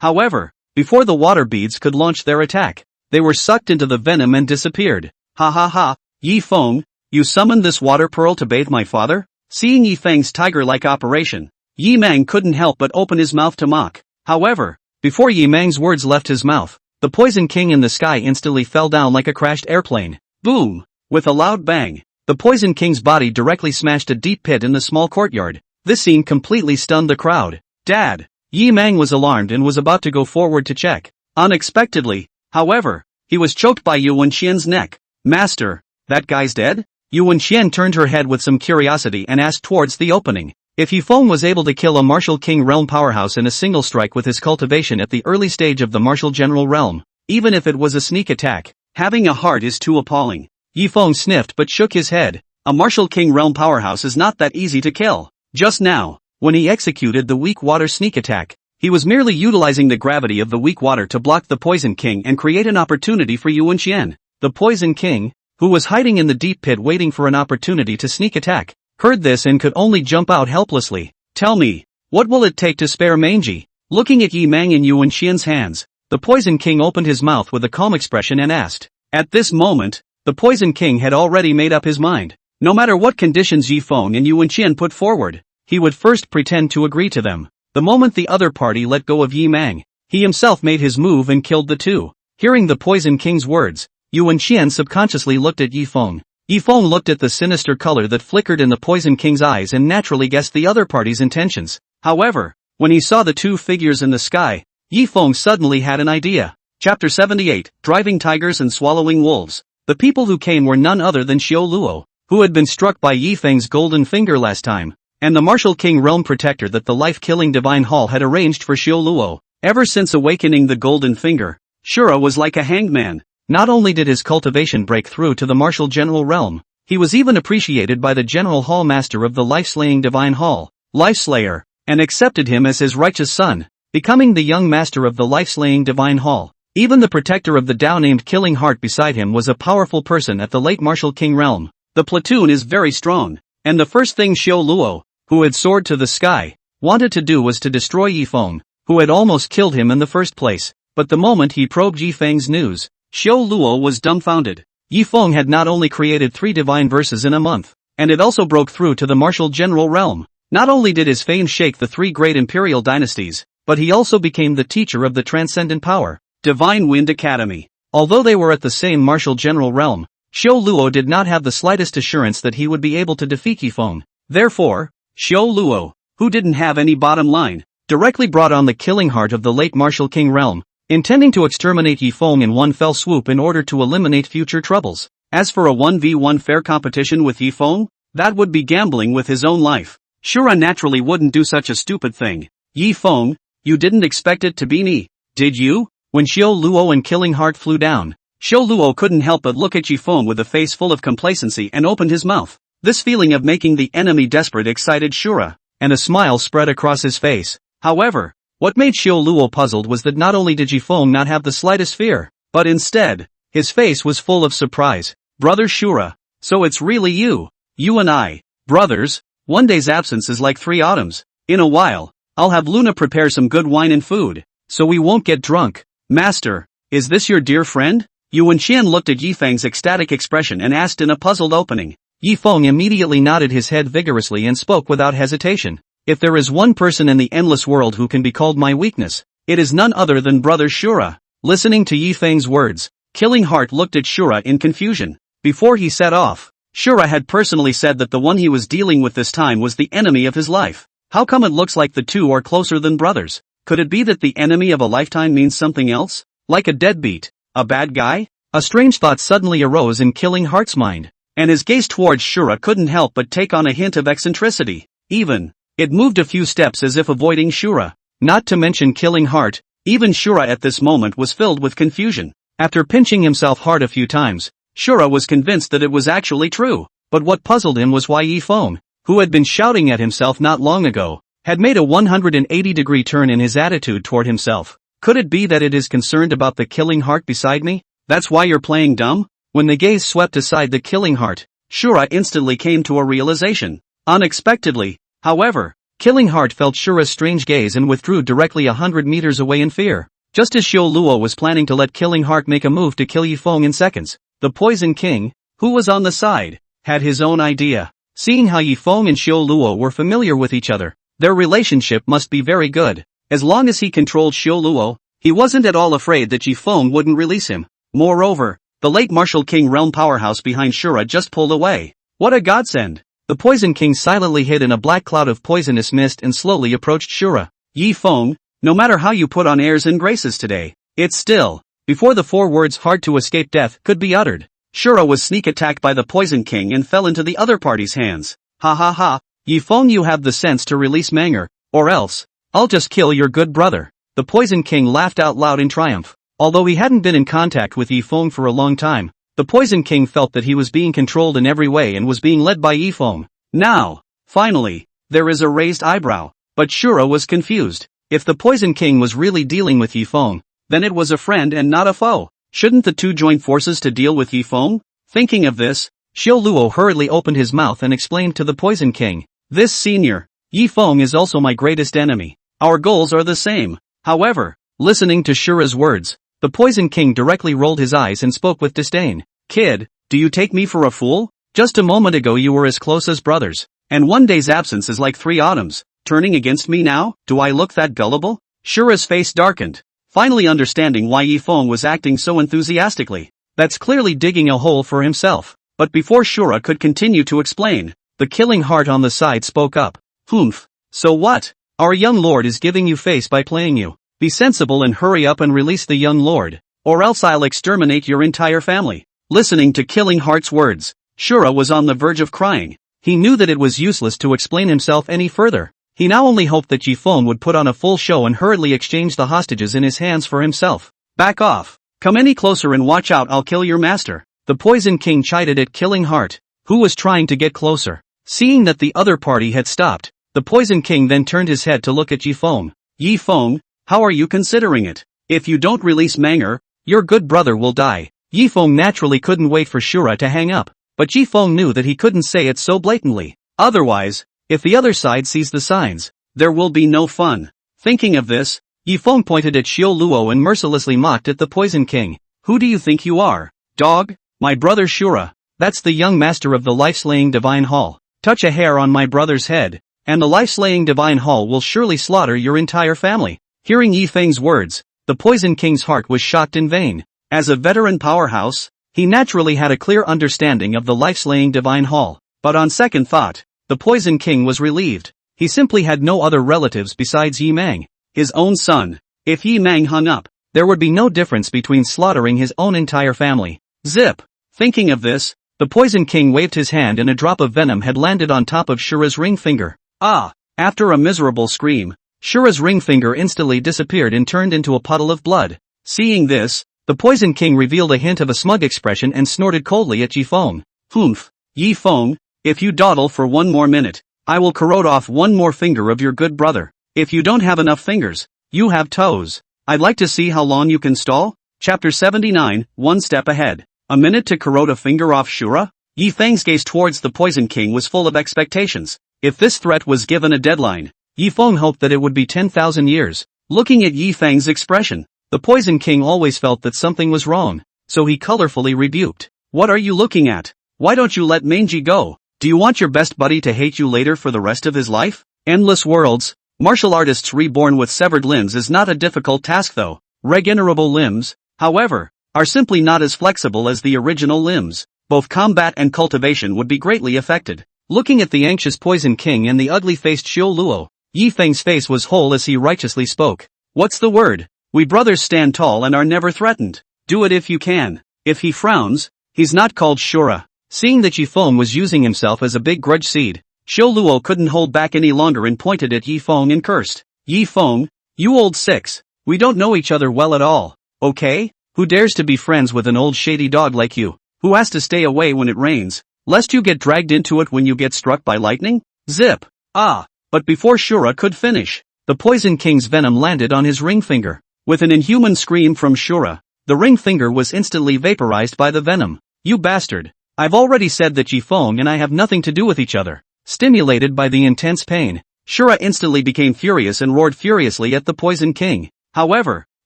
However, before the water beads could launch their attack, they were sucked into the venom and disappeared. Ha ha ha, Yi Feng, you summoned this water pearl to bathe my father? Seeing Yi Feng's tiger-like operation, Yi Mang couldn't help but open his mouth to mock. However, before Yi Mang's words left his mouth, the Poison King in the sky instantly fell down like a crashed airplane. Boom! With a loud bang, the Poison King's body directly smashed a deep pit in the small courtyard. This scene completely stunned the crowd. Dad! Yi Mang was alarmed and was about to go forward to check. Unexpectedly, however, he was choked by Yuan Xian's neck. Master, that guy's dead? Yuan Xian turned her head with some curiosity and asked towards the opening. If Yi Feng was able to kill a Martial King realm powerhouse in a single strike with his cultivation at the early stage of the Martial General realm, even if it was a sneak attack, having a heart is too appalling. Yi Feng sniffed but shook his head. A Martial King realm powerhouse is not that easy to kill. Just now, when he executed the weak water sneak attack, he was merely utilizing the gravity of the weak water to block the Poison King and create an opportunity for Yuan Xian. The Poison King, who was hiding in the deep pit waiting for an opportunity to sneak attack, heard this and could only jump out helplessly. Tell me, what will it take to spare Manji? Looking at Yi Mang in Yuan Xian's hands, the Poison King opened his mouth with a calm expression and asked. At this moment, the Poison King had already made up his mind. No matter what conditions Yi Feng and Yuan Xian put forward, he would first pretend to agree to them. The moment the other party let go of Yi Mang, he himself made his move and killed the two. Hearing the Poison King's words, Yuan Xian subconsciously looked at Yi Feng. Yi Feng looked at the sinister color that flickered in the Poison King's eyes and naturally guessed the other party's intentions. However, when he saw the two figures in the sky, Yi Feng suddenly had an idea. Chapter 78, Driving Tigers and Swallowing Wolves. The people who came were none other than Xiao Luo, who had been struck by Yi Feng's golden finger last time, and the Martial King realm protector that the life-killing Divine Hall had arranged for Xiao Luo. Ever since awakening the golden finger, Shura was like a hanged man. Not only did his cultivation break through to the Martial General realm, he was even appreciated by the General Hall Master of the life-slaying Divine Hall, Life Slayer, and accepted him as his righteous son, becoming the young master of the life-slaying Divine Hall. Even the protector of the Tao named Killing Heart beside him was a powerful person at the late Martial King realm. The platoon is very strong, and the first thing Xiao Luo, who had soared to the sky, wanted to do was to destroy Yi Feng, who had almost killed him in the first place. But the moment he probed Yi Feng's news, Xiao Luo was dumbfounded. Yi Feng had not only created 3 divine verses in a month, and it also broke through to the Martial General realm. Not only did his fame shake the 3 great imperial dynasties, but he also became the teacher of the transcendent power, Divine Wind Academy. Although they were at the same Martial General realm, Xiao Luo did not have the slightest assurance that he would be able to defeat Yi Feng. Therefore, Xiao Luo, who didn't have any bottom line, directly brought on the Killing Heart of the late Martial King realm, intending to exterminate Yi Feng in one fell swoop in order to eliminate future troubles. As for a 1v1 fair competition with Yi Feng, that would be gambling with his own life. Shura naturally wouldn't do such a stupid thing. Yi Feng, you didn't expect it to be me, did you? When Xiao Luo and Killing Heart flew down, Xiao Luo couldn't help but look at Yi Feng with a face full of complacency and opened his mouth. This feeling of making the enemy desperate excited Shura, and a smile spread across his face. However, what made Xiao Luo puzzled was that not only did Yi Feng not have the slightest fear, but instead, his face was full of surprise. Brother Shura, so it's really you. You and I, brothers, one day's absence is like 3 autumns. In a while, I'll have Luna prepare some good wine and food, so we won't get drunk. Master, is this your dear friend? Yu Wenxian looked at Yifeng's ecstatic expression and asked in a puzzled opening. Yifeng immediately nodded his head vigorously and spoke without hesitation. If there is one person in the endless world who can be called my weakness, it is none other than brother Shura. Listening to Yifeng's words, Killing Heart looked at Shura in confusion. Before he set off, Shura had personally said that the one he was dealing with this time was the enemy of his life. How come it looks like the two are closer than brothers? Could it be that the enemy of a lifetime means something else? Like a deadbeat? A bad guy? A strange thought suddenly arose in Killing Heart's mind, and his gaze towards Shura couldn't help but take on a hint of eccentricity. It moved a few steps as if avoiding Shura. Not to mention Killing Heart, even Shura at this moment was filled with confusion. After pinching himself hard a few times, Shura was convinced that it was actually true. But what puzzled him was why Yifeng, who had been shouting at himself not long ago, had made a 180-degree turn in his attitude toward himself. Could it be that it is concerned about the Killing Heart beside me? That's why you're playing dumb? When the gaze swept aside the Killing Heart, Shura instantly came to a realization. Unexpectedly, however, Killing Heart felt Shura's strange gaze and withdrew directly 100 meters away in fear. Just as Xiao Luo was planning to let Killing Heart make a move to kill Yifeng in seconds, the Poison King, who was on the side, had his own idea. Seeing how Yifeng and Xiao Luo were familiar with each other, their relationship must be very good. As long as he controlled Xiao Luo, he wasn't at all afraid that Yifeng wouldn't release him. Moreover, the late Martial King realm powerhouse behind Shura just pulled away. What a godsend! The Poison King silently hid in a black cloud of poisonous mist and slowly approached Shura. Yifeng, no matter how you put on airs and graces today, it's still, before the 4 words hard to escape death could be uttered, Shura was sneak attacked by the Poison King and fell into the other party's hands. Ha ha ha, Yifeng, you have the sense to release manga, or else, I'll just kill your good brother. The Poison King laughed out loud in triumph. Although he hadn't been in contact with Yifeng for a long time, the Poison King felt that he was being controlled in every way and was being led by Yifeng. Now, finally, there is a raised eyebrow. But Shura was confused. If the Poison King was really dealing with Yifeng, then it was a friend and not a foe. Shouldn't the two join forces to deal with Yifeng? Thinking of this, Xiao Luo hurriedly opened his mouth and explained to the Poison King, "This senior, Yifeng is also my greatest enemy. Our goals are the same." However, listening to Shura's words, the Poison King directly rolled his eyes and spoke with disdain. "Kid, do you take me for a fool? Just a moment ago you were as close as brothers, and one day's absence is like 3 autumns. Turning against me now? Do I look that gullible?" Shura's face darkened, finally understanding why Yifeng was acting so enthusiastically. That's clearly digging a hole for himself. But before Shura could continue to explain, the Killing Heart on the side spoke up. "Humph. So what? Our young lord is giving you face by playing you. Be sensible and hurry up and release the young lord, or else I'll exterminate your entire family." Listening to Killing Heart's words, Shura was on the verge of crying. He knew that it was useless to explain himself any further. He now only hoped that Yifeng would put on a full show and hurriedly exchange the hostages in his hands for himself. "Back off. Come any closer and watch out, I'll kill your master." The Poison King chided at Killing Heart, who was trying to get closer. Seeing that the other party had stopped, the Poison King then turned his head to look at Yifeng. "Yifeng, how are you considering it? If you don't release manga, your good brother will die." Yifeng naturally couldn't wait for Shura to hang up, but Yifeng knew that he couldn't say it so blatantly. Otherwise, if the other side sees the signs, there will be no fun. Thinking of this, Yifeng pointed at Xiao Luo and mercilessly mocked at the Poison King. "Who do you think you are, dog? My brother Shura, that's the young master of the life-slaying Divine Hall. Touch a hair on my brother's head, and the life-slaying Divine Hall will surely slaughter your entire family." Hearing Yifeng's words, the Poison King's heart was shocked in vain. As a veteran powerhouse, he naturally had a clear understanding of the life-slaying Divine Hall. But on second thought, the Poison King was relieved. He simply had no other relatives besides Yi Mang, his own son. If Yi Mang hung up, there would be no difference between slaughtering his own entire family. Zip! Thinking of this, the Poison King waved his hand and a drop of venom had landed on top of Shura's ring finger. Ah! After a miserable scream, Shura's ring finger instantly disappeared and turned into a puddle of blood. Seeing this, the Poison King revealed a hint of a smug expression and snorted coldly at Yifeng. "Humph, Yifeng, if you dawdle for one more minute, I will corrode off one more finger of your good brother. If you don't have enough fingers, you have toes. I'd like to see how long you can stall." Chapter 79, One Step Ahead. A minute to corrode a finger off Shura? Yifeng's gaze towards the Poison King was full of expectations. If this threat was given a deadline, Yi Feng hoped that it would be 10,000 years. Looking at Yi Feng's expression, the Poison King always felt that something was wrong, so he colorfully rebuked. What are you looking at? Why don't you let Manji go? Do you want your best buddy to hate you later for the rest of his life? Endless worlds. Martial artists reborn with severed limbs is not a difficult task though. Regenerable limbs, however, are simply not as flexible as the original limbs. Both combat and cultivation would be greatly affected. Looking at the anxious Poison King and the ugly-faced Xiao Luo, Yi Feng's face was whole as he righteously spoke. What's the word? We brothers stand tall and are never threatened. Do it if you can. If he frowns, he's not called Shura. Seeing that Yi Feng was using himself as a big grudge seed, Xiao Luo couldn't hold back any longer and pointed at Yi Feng and cursed. Yi Feng, you old six. We don't know each other well at all, okay? Who dares to be friends with an old shady dog like you, who has to stay away when it rains, lest you get dragged into it when you get struck by lightning? Zip! Ah! But before Shura could finish, the Poison King's venom landed on his ring finger. With an inhuman scream from Shura, the ring finger was instantly vaporized by the venom. You bastard! I've already said that Yi Feng and I have nothing to do with each other. Stimulated by the intense pain, Shura instantly became furious and roared furiously at the Poison King. However,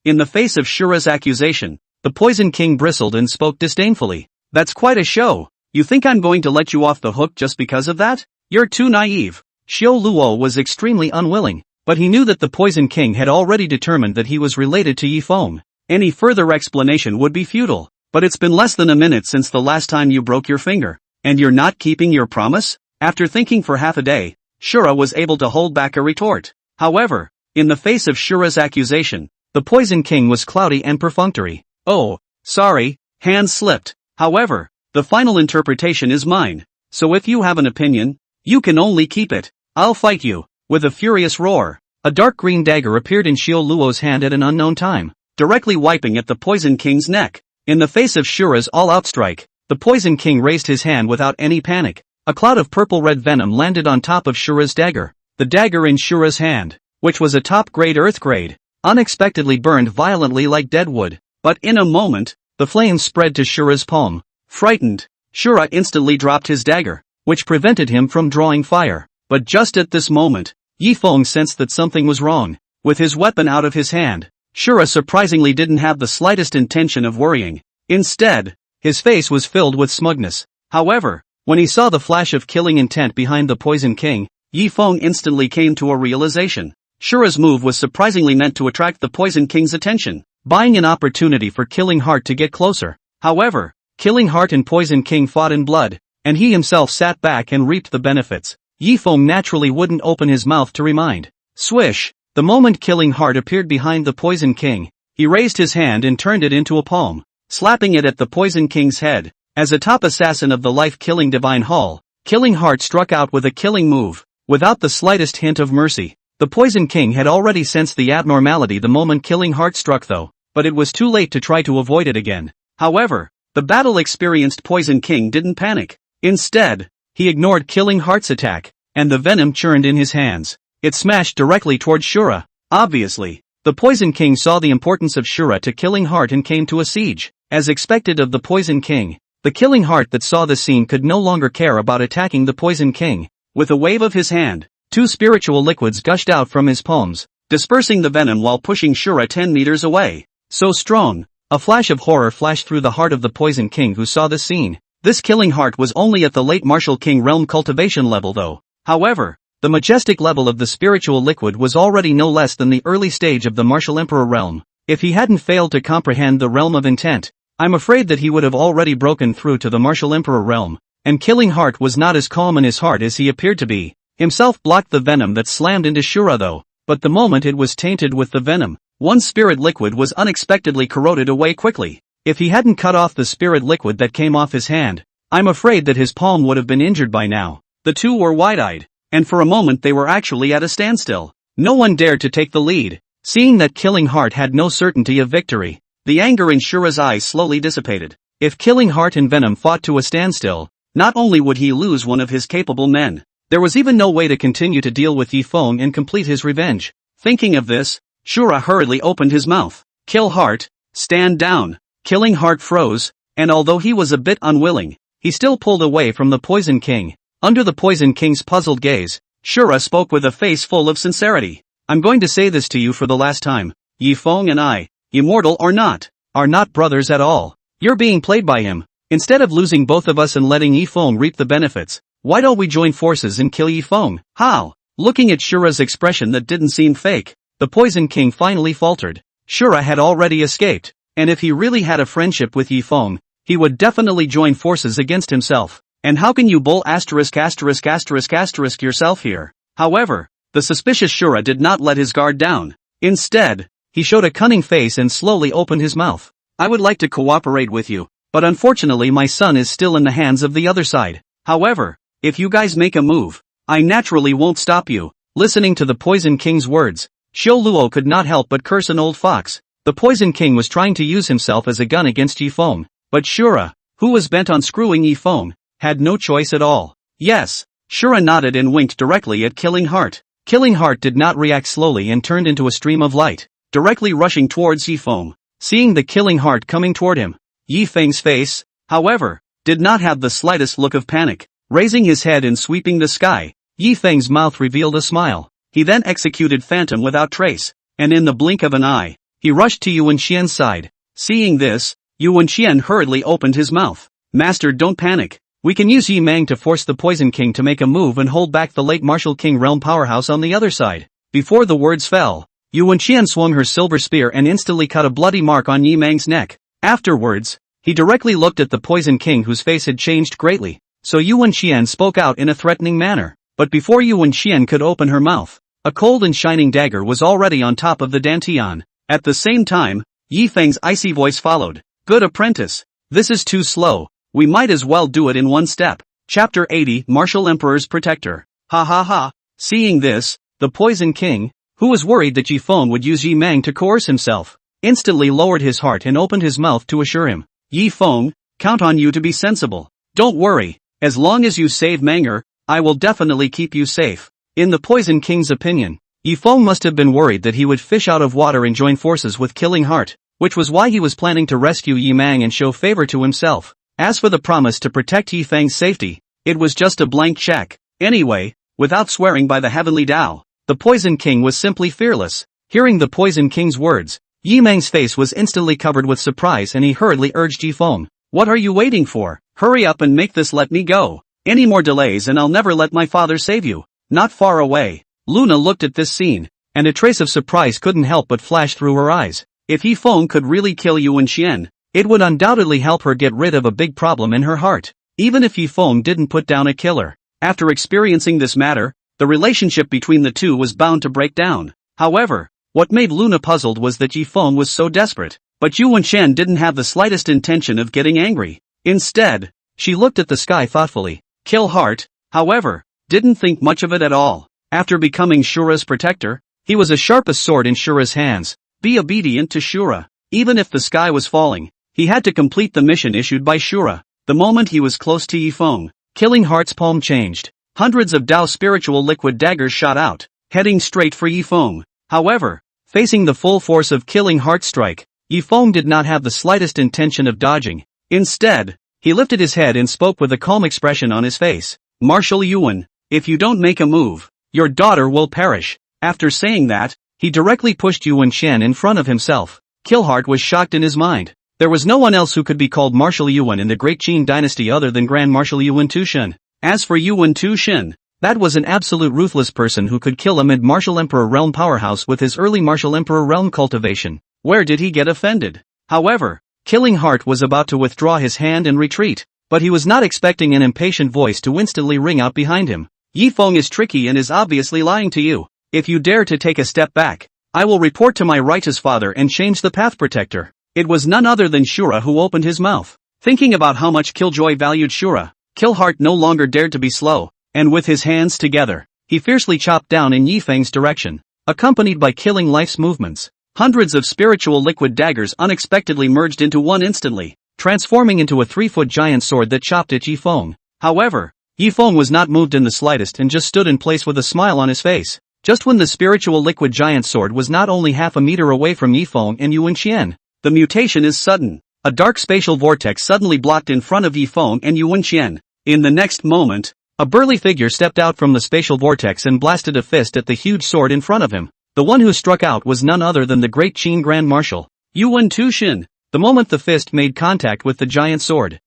in the face of Shura's accusation, the Poison King bristled and spoke disdainfully. That's quite a show. You think I'm going to let you off the hook just because of that? You're too naive. Xiao Luo was extremely unwilling, but he knew that the Poison King had already determined that he was related to Yi Feng. Any further explanation would be futile. But it's been less than a minute since the last time you broke your finger, and you're not keeping your promise? After thinking for half a day, Shura was able to hold back a retort. However, in the face of Shura's accusation, the Poison King was cloudy and perfunctory. Oh, sorry, hands slipped. However, the final interpretation is mine, so if you have an opinion, you can only keep it. I'll fight you. With a furious roar, a dark green dagger appeared in Xiao Luo's hand at an unknown time, directly wiping at the Poison King's neck. In the face of Shura's all-out strike, the Poison King raised his hand without any panic. A cloud of purple-red venom landed on top of Shura's dagger. The dagger in Shura's hand, which was a top-grade earth grade, unexpectedly burned violently like dead wood. But in a moment, the flames spread to Shura's palm. Frightened, Shura instantly dropped his dagger, which prevented him from drawing fire. But just at this moment, Yi Feng sensed that something was wrong. With his weapon out of his hand, Shura surprisingly didn't have the slightest intention of worrying. Instead, his face was filled with smugness. However, when he saw the flash of killing intent behind the Poison King, Yi Feng instantly came to a realization. Shura's move was surprisingly meant to attract the Poison King's attention, buying an opportunity for Killing Heart to get closer. However, Killing Heart and Poison King fought in blood, and he himself sat back and reaped the benefits. Yi Feng naturally wouldn't open his mouth to remind. Swish! The moment Killing Heart appeared behind the Poison King, he raised his hand and turned it into a palm, slapping it at the Poison King's head. As a top assassin of the life-killing Divine Hall, Killing Heart struck out with a killing move, without the slightest hint of mercy. The Poison King had already sensed the abnormality the moment Killing Heart struck though, but it was too late to try to avoid it again. However, the battle-experienced Poison King didn't panic. Instead, he ignored Killing Heart's attack, and the venom churned in his hands. It smashed directly toward Shura. Obviously, the Poison King saw the importance of Shura to Killing Heart and came to a siege. As expected of the Poison King, the Killing Heart that saw the scene could no longer care about attacking the Poison King. With a wave of his hand, 2 spiritual liquids gushed out from his palms, dispersing the venom while pushing Shura 10 meters away. So strong! A flash of horror flashed through the heart of the Poison King who saw the scene. This Killing Heart was only at the late Martial King realm cultivation level though. However, the majestic level of the spiritual liquid was already no less than the early stage of the Martial Emperor realm. If he hadn't failed to comprehend the realm of intent, I'm afraid that he would have already broken through to the Martial Emperor realm. And Killing Heart was not as calm in his heart as he appeared to be. Himself blocked the venom that slammed into Shura though, but the moment it was tainted with the venom, one spirit liquid was unexpectedly corroded away quickly. If he hadn't cut off the spirit liquid that came off his hand, I'm afraid that his palm would have been injured by now. The two were wide-eyed, and for a moment they were actually at a standstill. No one dared to take the lead. Seeing that Killing Heart had no certainty of victory, the anger in Shura's eyes slowly dissipated. If Killing Heart and Venom fought to a standstill, not only would he lose one of his capable men, there was even no way to continue to deal with Yi Feng and complete his revenge. Thinking of this, Shura hurriedly opened his mouth. Kill Heart, stand down. Killing Heart froze, and although he was a bit unwilling, he still pulled away from the Poison King. Under the Poison King's puzzled gaze, Shura spoke with a face full of sincerity. I'm going to say this to you for the last time. Yifeng and I, immortal or not, are not brothers at all. You're being played by him. Instead of losing both of us and letting Yifeng reap the benefits, why don't we join forces and kill Yifeng? How? Looking at Shura's expression that didn't seem fake, the Poison King finally faltered. Shura had already escaped, and if he really had a friendship with Yifeng, he would definitely join forces against himself. And how can you bull asterisk yourself here? However, the suspicious Shura did not let his guard down. Instead, he showed a cunning face and slowly opened his mouth. I would like to cooperate with you, but unfortunately my son is still in the hands of the other side. However, if you guys make a move, I naturally won't stop you. Listening to the Poison King's words, Xiao Luo could not help but curse an old fox. The Poison King was trying to use himself as a gun against Yifeng, but Shura, who was bent on screwing Yifeng, had no choice at all. Yes, Shura nodded and winked directly at Killing Heart. Killing Heart did not react slowly and turned into a stream of light, directly rushing towards Yifeng. Seeing the Killing Heart coming toward him, Yifeng's face, however, did not have the slightest look of panic. Raising his head and sweeping the sky, Yifeng's mouth revealed a smile. He then executed Phantom without trace, and in the blink of an eye, he rushed to Yuan Xian's side. Seeing this, Yuan Xian hurriedly opened his mouth. Master, don't panic. We can use Yi Mang to force the Poison King to make a move and hold back the late Martial King Realm powerhouse on the other side. Before the words fell, Yuan Xian swung her silver spear and instantly cut a bloody mark on Yi Mang's neck. Afterwards, he directly looked at the Poison King whose face had changed greatly. So Yuan Xian spoke out in a threatening manner. But before Yuan Xian could open her mouth, a cold and shining dagger was already on top of the dantian. At the same time, Yi Feng's icy voice followed. Good apprentice. This is too slow. We might as well do it in one step. Chapter 80, Martial Emperor's Protector. Ha ha ha. Seeing this, the Poison King, who was worried that Yifeng would use Yi Mang to coerce himself, instantly lowered his heart and opened his mouth to assure him. Yifeng, count on you to be sensible. Don't worry. As long as you save Manger, I will definitely keep you safe. In the Poison King's opinion, Yifeng must have been worried that he would fish out of water and join forces with Killing Heart, which was why he was planning to rescue Yi Mang and show favor to himself. As for the promise to protect Yifeng's safety, it was just a blank check. Anyway, without swearing by the Heavenly Tao, the Poison King was simply fearless. Hearing the Poison King's words, Yi Mang's face was instantly covered with surprise and he hurriedly urged Yifeng. What are you waiting for? Hurry up and make this let me go. Any more delays and I'll never let my father save you. Not far away, Luna looked at this scene, and a trace of surprise couldn't help but flash through her eyes. If Yifeng could really kill Yuan Xian, it would undoubtedly help her get rid of a big problem in her heart. Even if Yifeng didn't put down a killer. After experiencing this matter, the relationship between the two was bound to break down. However, what made Luna puzzled was that Yifeng was so desperate. But Yuan Xian didn't have the slightest intention of getting angry. Instead, she looked at the sky thoughtfully. Kill Heart, however, didn't think much of it at all. After becoming Shura's protector, he was as sharp as sword in Shura's hands. Be obedient to Shura. Even if the sky was falling, he had to complete the mission issued by Shura. The moment he was close to Yifeng, Killing Heart's palm changed. Hundreds of Dao spiritual liquid daggers shot out, heading straight for Yifeng. However, facing the full force of Killing Heart's strike, Yifeng did not have the slightest intention of dodging. Instead, he lifted his head and spoke with a calm expression on his face. Marshal Yuan, if you don't make a move, your daughter will perish. After saying that, he directly pushed Yuan Xian in front of himself. Killheart was shocked in his mind. There was no one else who could be called Marshal Yuan in the Great Qin dynasty other than Grand Marshal Yuan Tushin. As for Yuan Tushin, that was an absolute ruthless person who could kill a mid-Martial Emperor realm powerhouse with his early Martial Emperor realm cultivation. Where did he get offended? However, Killing Heart was about to withdraw his hand and retreat, but he was not expecting an impatient voice to instantly ring out behind him. Yifeng is tricky and is obviously lying to you. If you dare to take a step back, I will report to my righteous father and change the path protector. It was none other than Shura who opened his mouth. Thinking about how much Killjoy valued Shura, Killheart no longer dared to be slow, and with his hands together, he fiercely chopped down in Yifeng's direction, accompanied by Killing Life's movements. Hundreds of spiritual liquid daggers unexpectedly merged into one instantly, transforming into a 3-foot giant sword that chopped at Yifeng. However, Yifeng was not moved in the slightest and just stood in place with a smile on his face. Just when the spiritual liquid giant sword was not only half a meter away from Yifeng and Yuan Xian, the mutation is sudden. A dark spatial vortex suddenly blocked in front of Yifeng and Yuan Xian. In the next moment, A burly figure stepped out from the spatial vortex and blasted a fist at the huge sword in front of him. The one who struck out was none other than the great Qin Grand Marshal, Yuan Tushin. The moment the fist made contact with the giant sword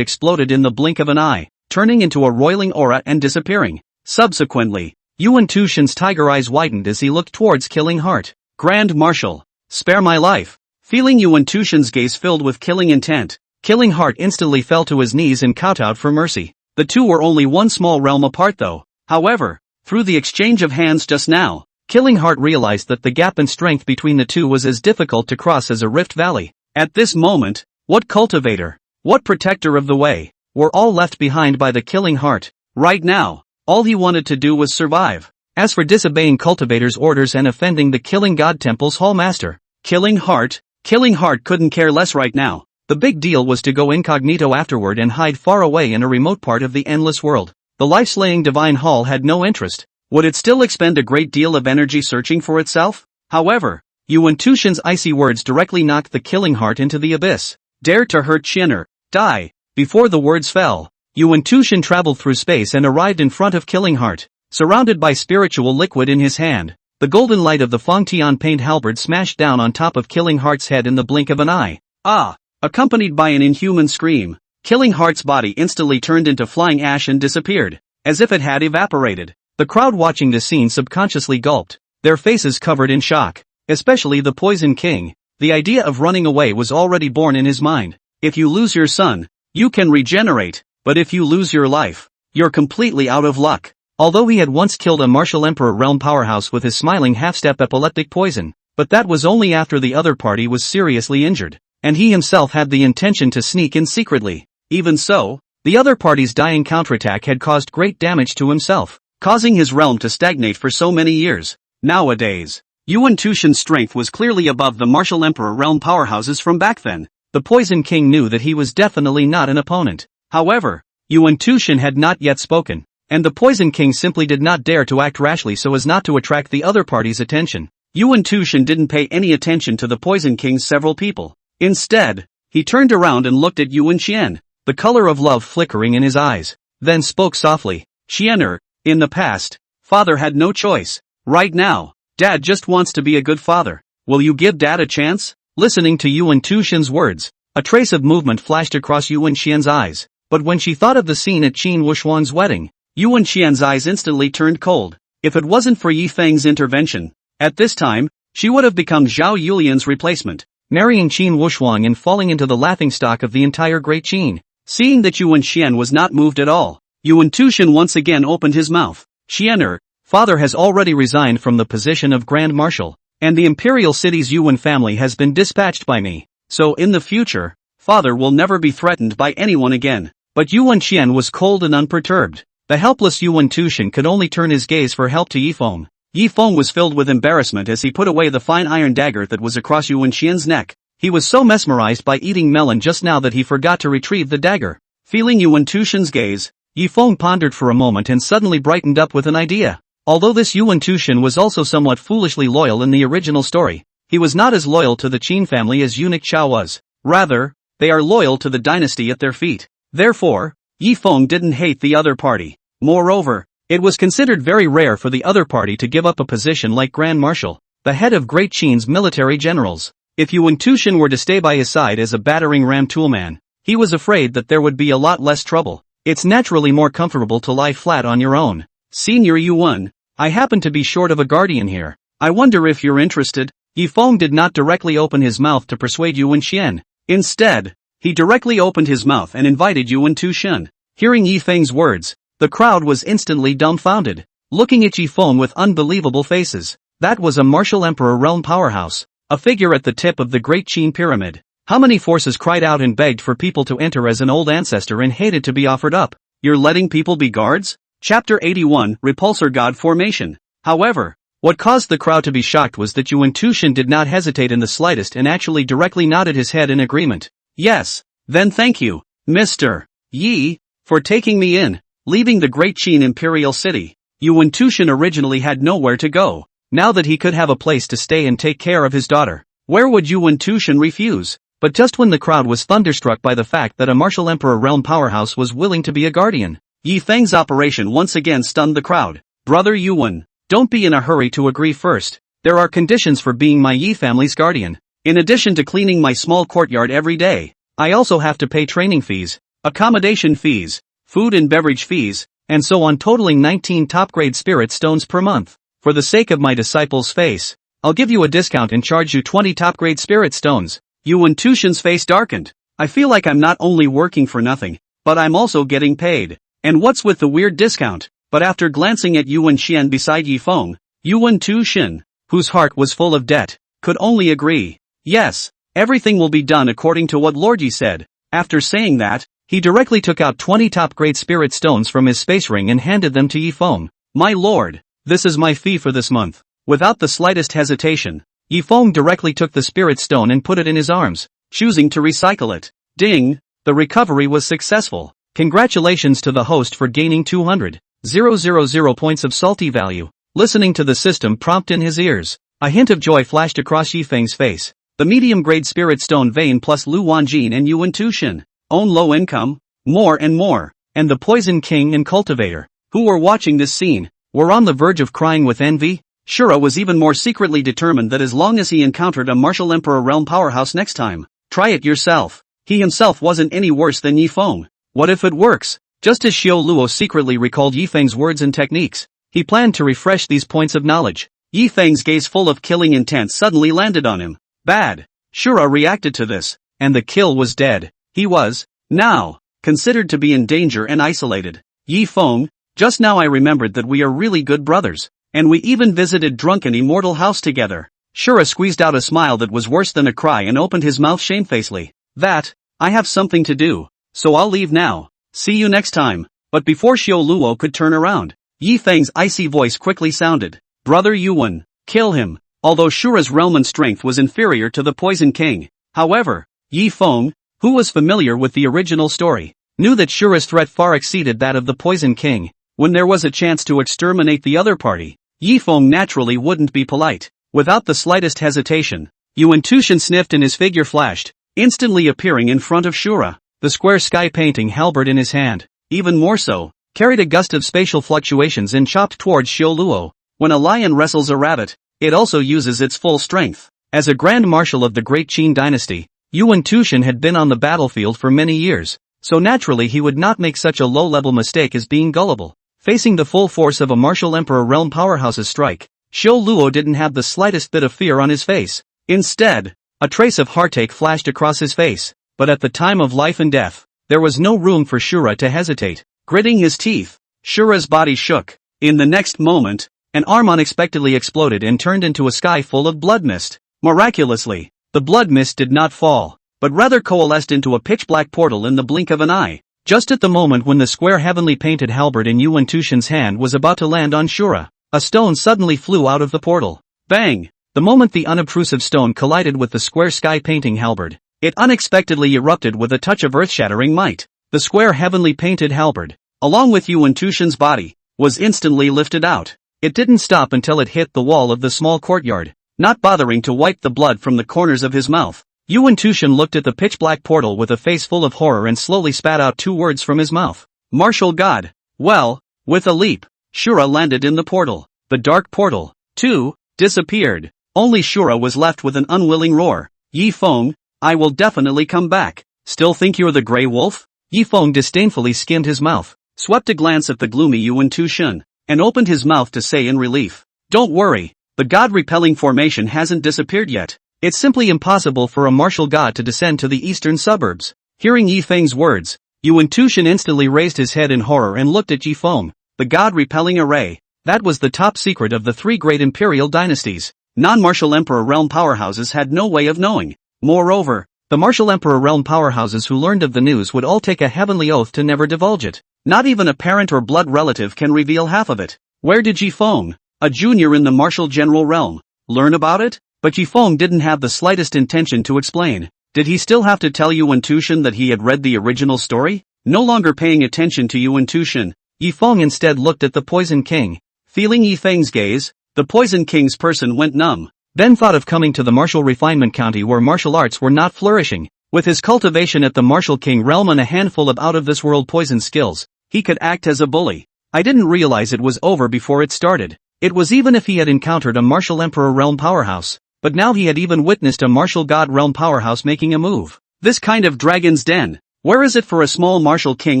exploded in the blink of an eye, turning into a roiling aura and disappearing. Subsequently, Yuan Tushin's tiger eyes widened as he looked towards Killing Heart. Grand Marshal, spare my life. Feeling Yuan Tushin's gaze filled with killing intent, Killing Heart instantly fell to his knees and kowtowed for mercy. The two were only one small realm apart though. However, through the exchange of hands just now, Killing Heart realized that the gap in strength between the two was as difficult to cross as a rift valley. At this moment, what cultivator, what protector of the way, were all left behind by the Killing Heart. Right now, all he wanted to do was survive. As for disobeying cultivator's orders and offending the Killing God Temple's Hall Master, Killing Heart couldn't care less right now. The big deal was to go incognito afterward and hide far away in a remote part of the endless world. The life-slaying Divine Hall had no interest. Would it still expend a great deal of energy searching for itself? However, Yuan Tushin's icy words directly knocked the Killing Heart into the abyss. Dare to hurt Qianer, die. Before the words fell, Yuan Tushin traveled through space and arrived in front of Killing Heart. Surrounded by spiritual liquid in his hand, the golden light of the Fengtian painted halberd smashed down on top of Killing Heart's head in the blink of an eye. Ah! Accompanied by an inhuman scream, Killing Heart's body instantly turned into flying ash and disappeared, as if it had evaporated. The crowd watching this scene subconsciously gulped, their faces covered in shock, especially the Poison King. The idea of running away was already born in his mind. If you lose your son, you can regenerate, but if you lose your life, you're completely out of luck. Although he had once killed a martial emperor realm powerhouse with his smiling half-step epileptic poison, but that was only after the other party was seriously injured, and he himself had the intention to sneak in secretly. Even so, the other party's dying counterattack had caused great damage to himself, causing his realm to stagnate for so many years. Nowadays, Yuan Tushin's strength was clearly above the martial emperor realm powerhouses from back then. The Poison King knew that he was definitely not an opponent. However, Yuan Tushin had not yet spoken, and the Poison King simply did not dare to act rashly so as not to attract the other party's attention. Yuan Tushin didn't pay any attention to the Poison King's several people. Instead, he turned around and looked at Yuan Qian, the color of love flickering in his eyes, then spoke softly. Qianer, in the past, father had no choice. Right now, dad just wants to be a good father. Will you give dad a chance? Listening to Yuan Tushin's words, a trace of movement flashed across Yuan Qian's eyes, but when she thought of the scene at Qin Wushuang's wedding, Yuan Qian's eyes instantly turned cold. If it wasn't for Yi Feng's intervention, at this time, she would have become Zhao Yulian's replacement, marrying Qin Wushuang and falling into the laughingstock of the entire Great Qin. Seeing that Yuan Qian was not moved at all, Yuan Tushin once again opened his mouth. Qianer, father has already resigned from the position of Grand Marshal, and the imperial city's Yuan family has been dispatched by me, so in the future, father will never be threatened by anyone again. But Yuan Qian was cold and unperturbed. The helpless Yuan Tushin could only turn his gaze for help to Yi Feng. Yi Feng was filled with embarrassment as he put away the fine iron dagger that was across Yuan Qian's neck. He was so mesmerized by eating melon just now that he forgot to retrieve the dagger. Feeling Yuan Tushin's gaze, Yi Feng pondered for a moment and suddenly brightened up with an idea. Although this Yuan Tushin was also somewhat foolishly loyal in the original story, he was not as loyal to the Qin family as eunuch Chao was. Rather, they are loyal to the dynasty at their feet. Therefore, Yi Feng didn't hate the other party. Moreover, it was considered very rare for the other party to give up a position like Grand Marshal, the head of Great Qin's military generals. If Yuan Tushin were to stay by his side as a battering ram toolman, he was afraid that there would be a lot less trouble. It's naturally more comfortable to lie flat on your own. Senior Yuan, I happen to be short of a guardian here. I wonder if you're interested. Yi Feng did not directly open his mouth to persuade Yuan Qian. Instead, he directly opened his mouth and invited Yuan Tushin. Hearing Yi Feng's words, the crowd was instantly dumbfounded, looking at Yi Feng with unbelievable faces. That was a martial emperor realm powerhouse, a figure at the tip of the Great Qin Pyramid. How many forces cried out and begged for people to enter as an old ancestor and hated to be offered up? You're letting people be guards? Chapter 81, Repulsor God Formation. However, what caused the crowd to be shocked was that Yuan Tushin did not hesitate in the slightest and actually directly nodded his head in agreement. Yes, then thank you, Mr. Yi, for taking me in. Leaving the Great Qin Imperial City, Yuan Tushin originally had nowhere to go. Now that he could have a place to stay and take care of his daughter, where would Yuan Tushin refuse? But just when the crowd was thunderstruck by the fact that a martial emperor realm powerhouse was willing to be a guardian, Yi Feng's operation once again stunned the crowd. Brother Yuan, don't be in a hurry to agree first. There are conditions for being my Yi family's guardian. In addition to cleaning my small courtyard every day, I also have to pay training fees, accommodation fees, food and beverage fees, and so on, totaling 19 top-grade spirit stones per month. For the sake of my disciple's face, I'll give you a discount and charge you 20 top-grade spirit stones. Yuan Tushan's face darkened. I feel like I'm not only working for nothing, but I'm also getting paid. And what's with the weird discount? But after glancing at Yuan Xian beside Yi Feng, Yuan Tushan, whose heart was full of debt, could only agree. Yes, everything will be done according to what Lord Yi said. After saying that, he directly took out 20 top-grade spirit stones from his space ring and handed them to Yi Feng. My lord, this is my fee for this month. Without the slightest hesitation, Yi Feng directly took the spirit stone and put it in his arms, choosing to recycle it. Ding! The recovery was successful. Congratulations to the host for gaining 200,000 points of salty value. Listening to the system prompt in his ears, a hint of joy flashed across Yi Feng's face. The medium-grade spirit stone vein plus Lu Wanjin and Yuan Tushan own low income, more and more, and the Poison King and Cultivator, who were watching this scene, were on the verge of crying with envy. Shura was even more secretly determined that as long as he encountered a martial emperor realm powerhouse next time, try it yourself. He himself wasn't any worse than Yi Feng. What if it works? Just as Xiao Luo secretly recalled Yi Feng's words and techniques, he planned to refresh these points of knowledge. Yi Feng's gaze full of killing intent suddenly landed on him. Bad. Shura reacted to this, and the kill was dead. He was, now, considered to be in danger and isolated. Yi Feng, just now I remembered that we are really good brothers, and we even visited Drunken Immortal House together. Shura squeezed out a smile that was worse than a cry and opened his mouth shamefacedly. I have something to do, so I'll leave now. See you next time. But before Xiao Luo could turn around, Yi Feng's icy voice quickly sounded. Brother Yuan, kill him. Although Shura's realm and strength was inferior to the Poison King, however, Yi Feng, who was familiar with the original story, knew that Shura's threat far exceeded that of the Poison King. When there was a chance to exterminate the other party, Yi Feng naturally wouldn't be polite. Without the slightest hesitation, Yuan Tushan sniffed and his figure flashed, instantly appearing in front of Shura. The square sky painting halberd in his hand, even more so, carried a gust of spatial fluctuations and chopped towards Xiao Luo. When a lion wrestles a rabbit, it also uses its full strength. As a Grand Marshal of the Great Qin dynasty, Yuan Tushan had been on the battlefield for many years, so naturally he would not make such a low-level mistake as being gullible. Facing the full force of a martial emperor realm powerhouse's strike, Xiao Luo didn't have the slightest bit of fear on his face. Instead, a trace of heartache flashed across his face. But at the time of life and death, there was no room for Shura to hesitate. Gritting his teeth, Shura's body shook. In the next moment, an arm unexpectedly exploded and turned into a sky full of blood mist. Miraculously, the blood mist did not fall, but rather coalesced into a pitch-black portal in the blink of an eye. Just at the moment when the square heavenly painted halberd in Yuan Tushan's hand was about to land on Shura, a stone suddenly flew out of the portal. Bang! The moment the unobtrusive stone collided with the square sky painting halberd, it unexpectedly erupted with a touch of earth-shattering might. The square heavenly painted halberd, along with Yuan Tushan's body, was instantly lifted out. It didn't stop until it hit the wall of the small courtyard. Not bothering to wipe the blood from the corners of his mouth, Yuan Tushan looked at the pitch-black portal with a face full of horror and slowly spat out 2 words from his mouth. Martial God. Well, with a leap, Shura landed in the portal. The dark portal, too, disappeared. Only Shura was left with an unwilling roar. Yi Feng, I will definitely come back. Still think you're the Grey Wolf? Yi Feng disdainfully skimmed his mouth, swept a glance at the gloomy Yuan Tushan, and opened his mouth to say in relief. Don't worry, the god-repelling formation hasn't disappeared yet. It's simply impossible for a martial god to descend to the eastern suburbs. Hearing Yi Feng's words, Yuan Tushan instantly raised his head in horror and looked at Yi Feng. The god-repelling array, that was the top secret of the 3 great imperial dynasties. Non-martial emperor realm powerhouses had no way of knowing. Moreover, the martial emperor realm powerhouses who learned of the news would all take a heavenly oath to never divulge it. Not even a parent or blood relative can reveal half of it. Where did Yi Feng, a junior in the martial general realm, learn about it? But Yi Feng didn't have the slightest intention to explain. Did he still have to tell Yuan Tushan that he had read the original story? No longer paying attention to Yuan Tushan, Yi Feng instead looked at the Poison King. Feeling Yi Feng's gaze, the Poison King's person went numb. Then thought of coming to the martial refinement county where martial arts were not flourishing. With his cultivation at the Martial King realm and a handful of out-of-this-world poison skills, he could act as a bully. I didn't realize it was over before it started. It was even if he had encountered a martial emperor realm powerhouse. But now he had even witnessed a martial god realm powerhouse making a move. This kind of dragon's den. Where is it for a small martial king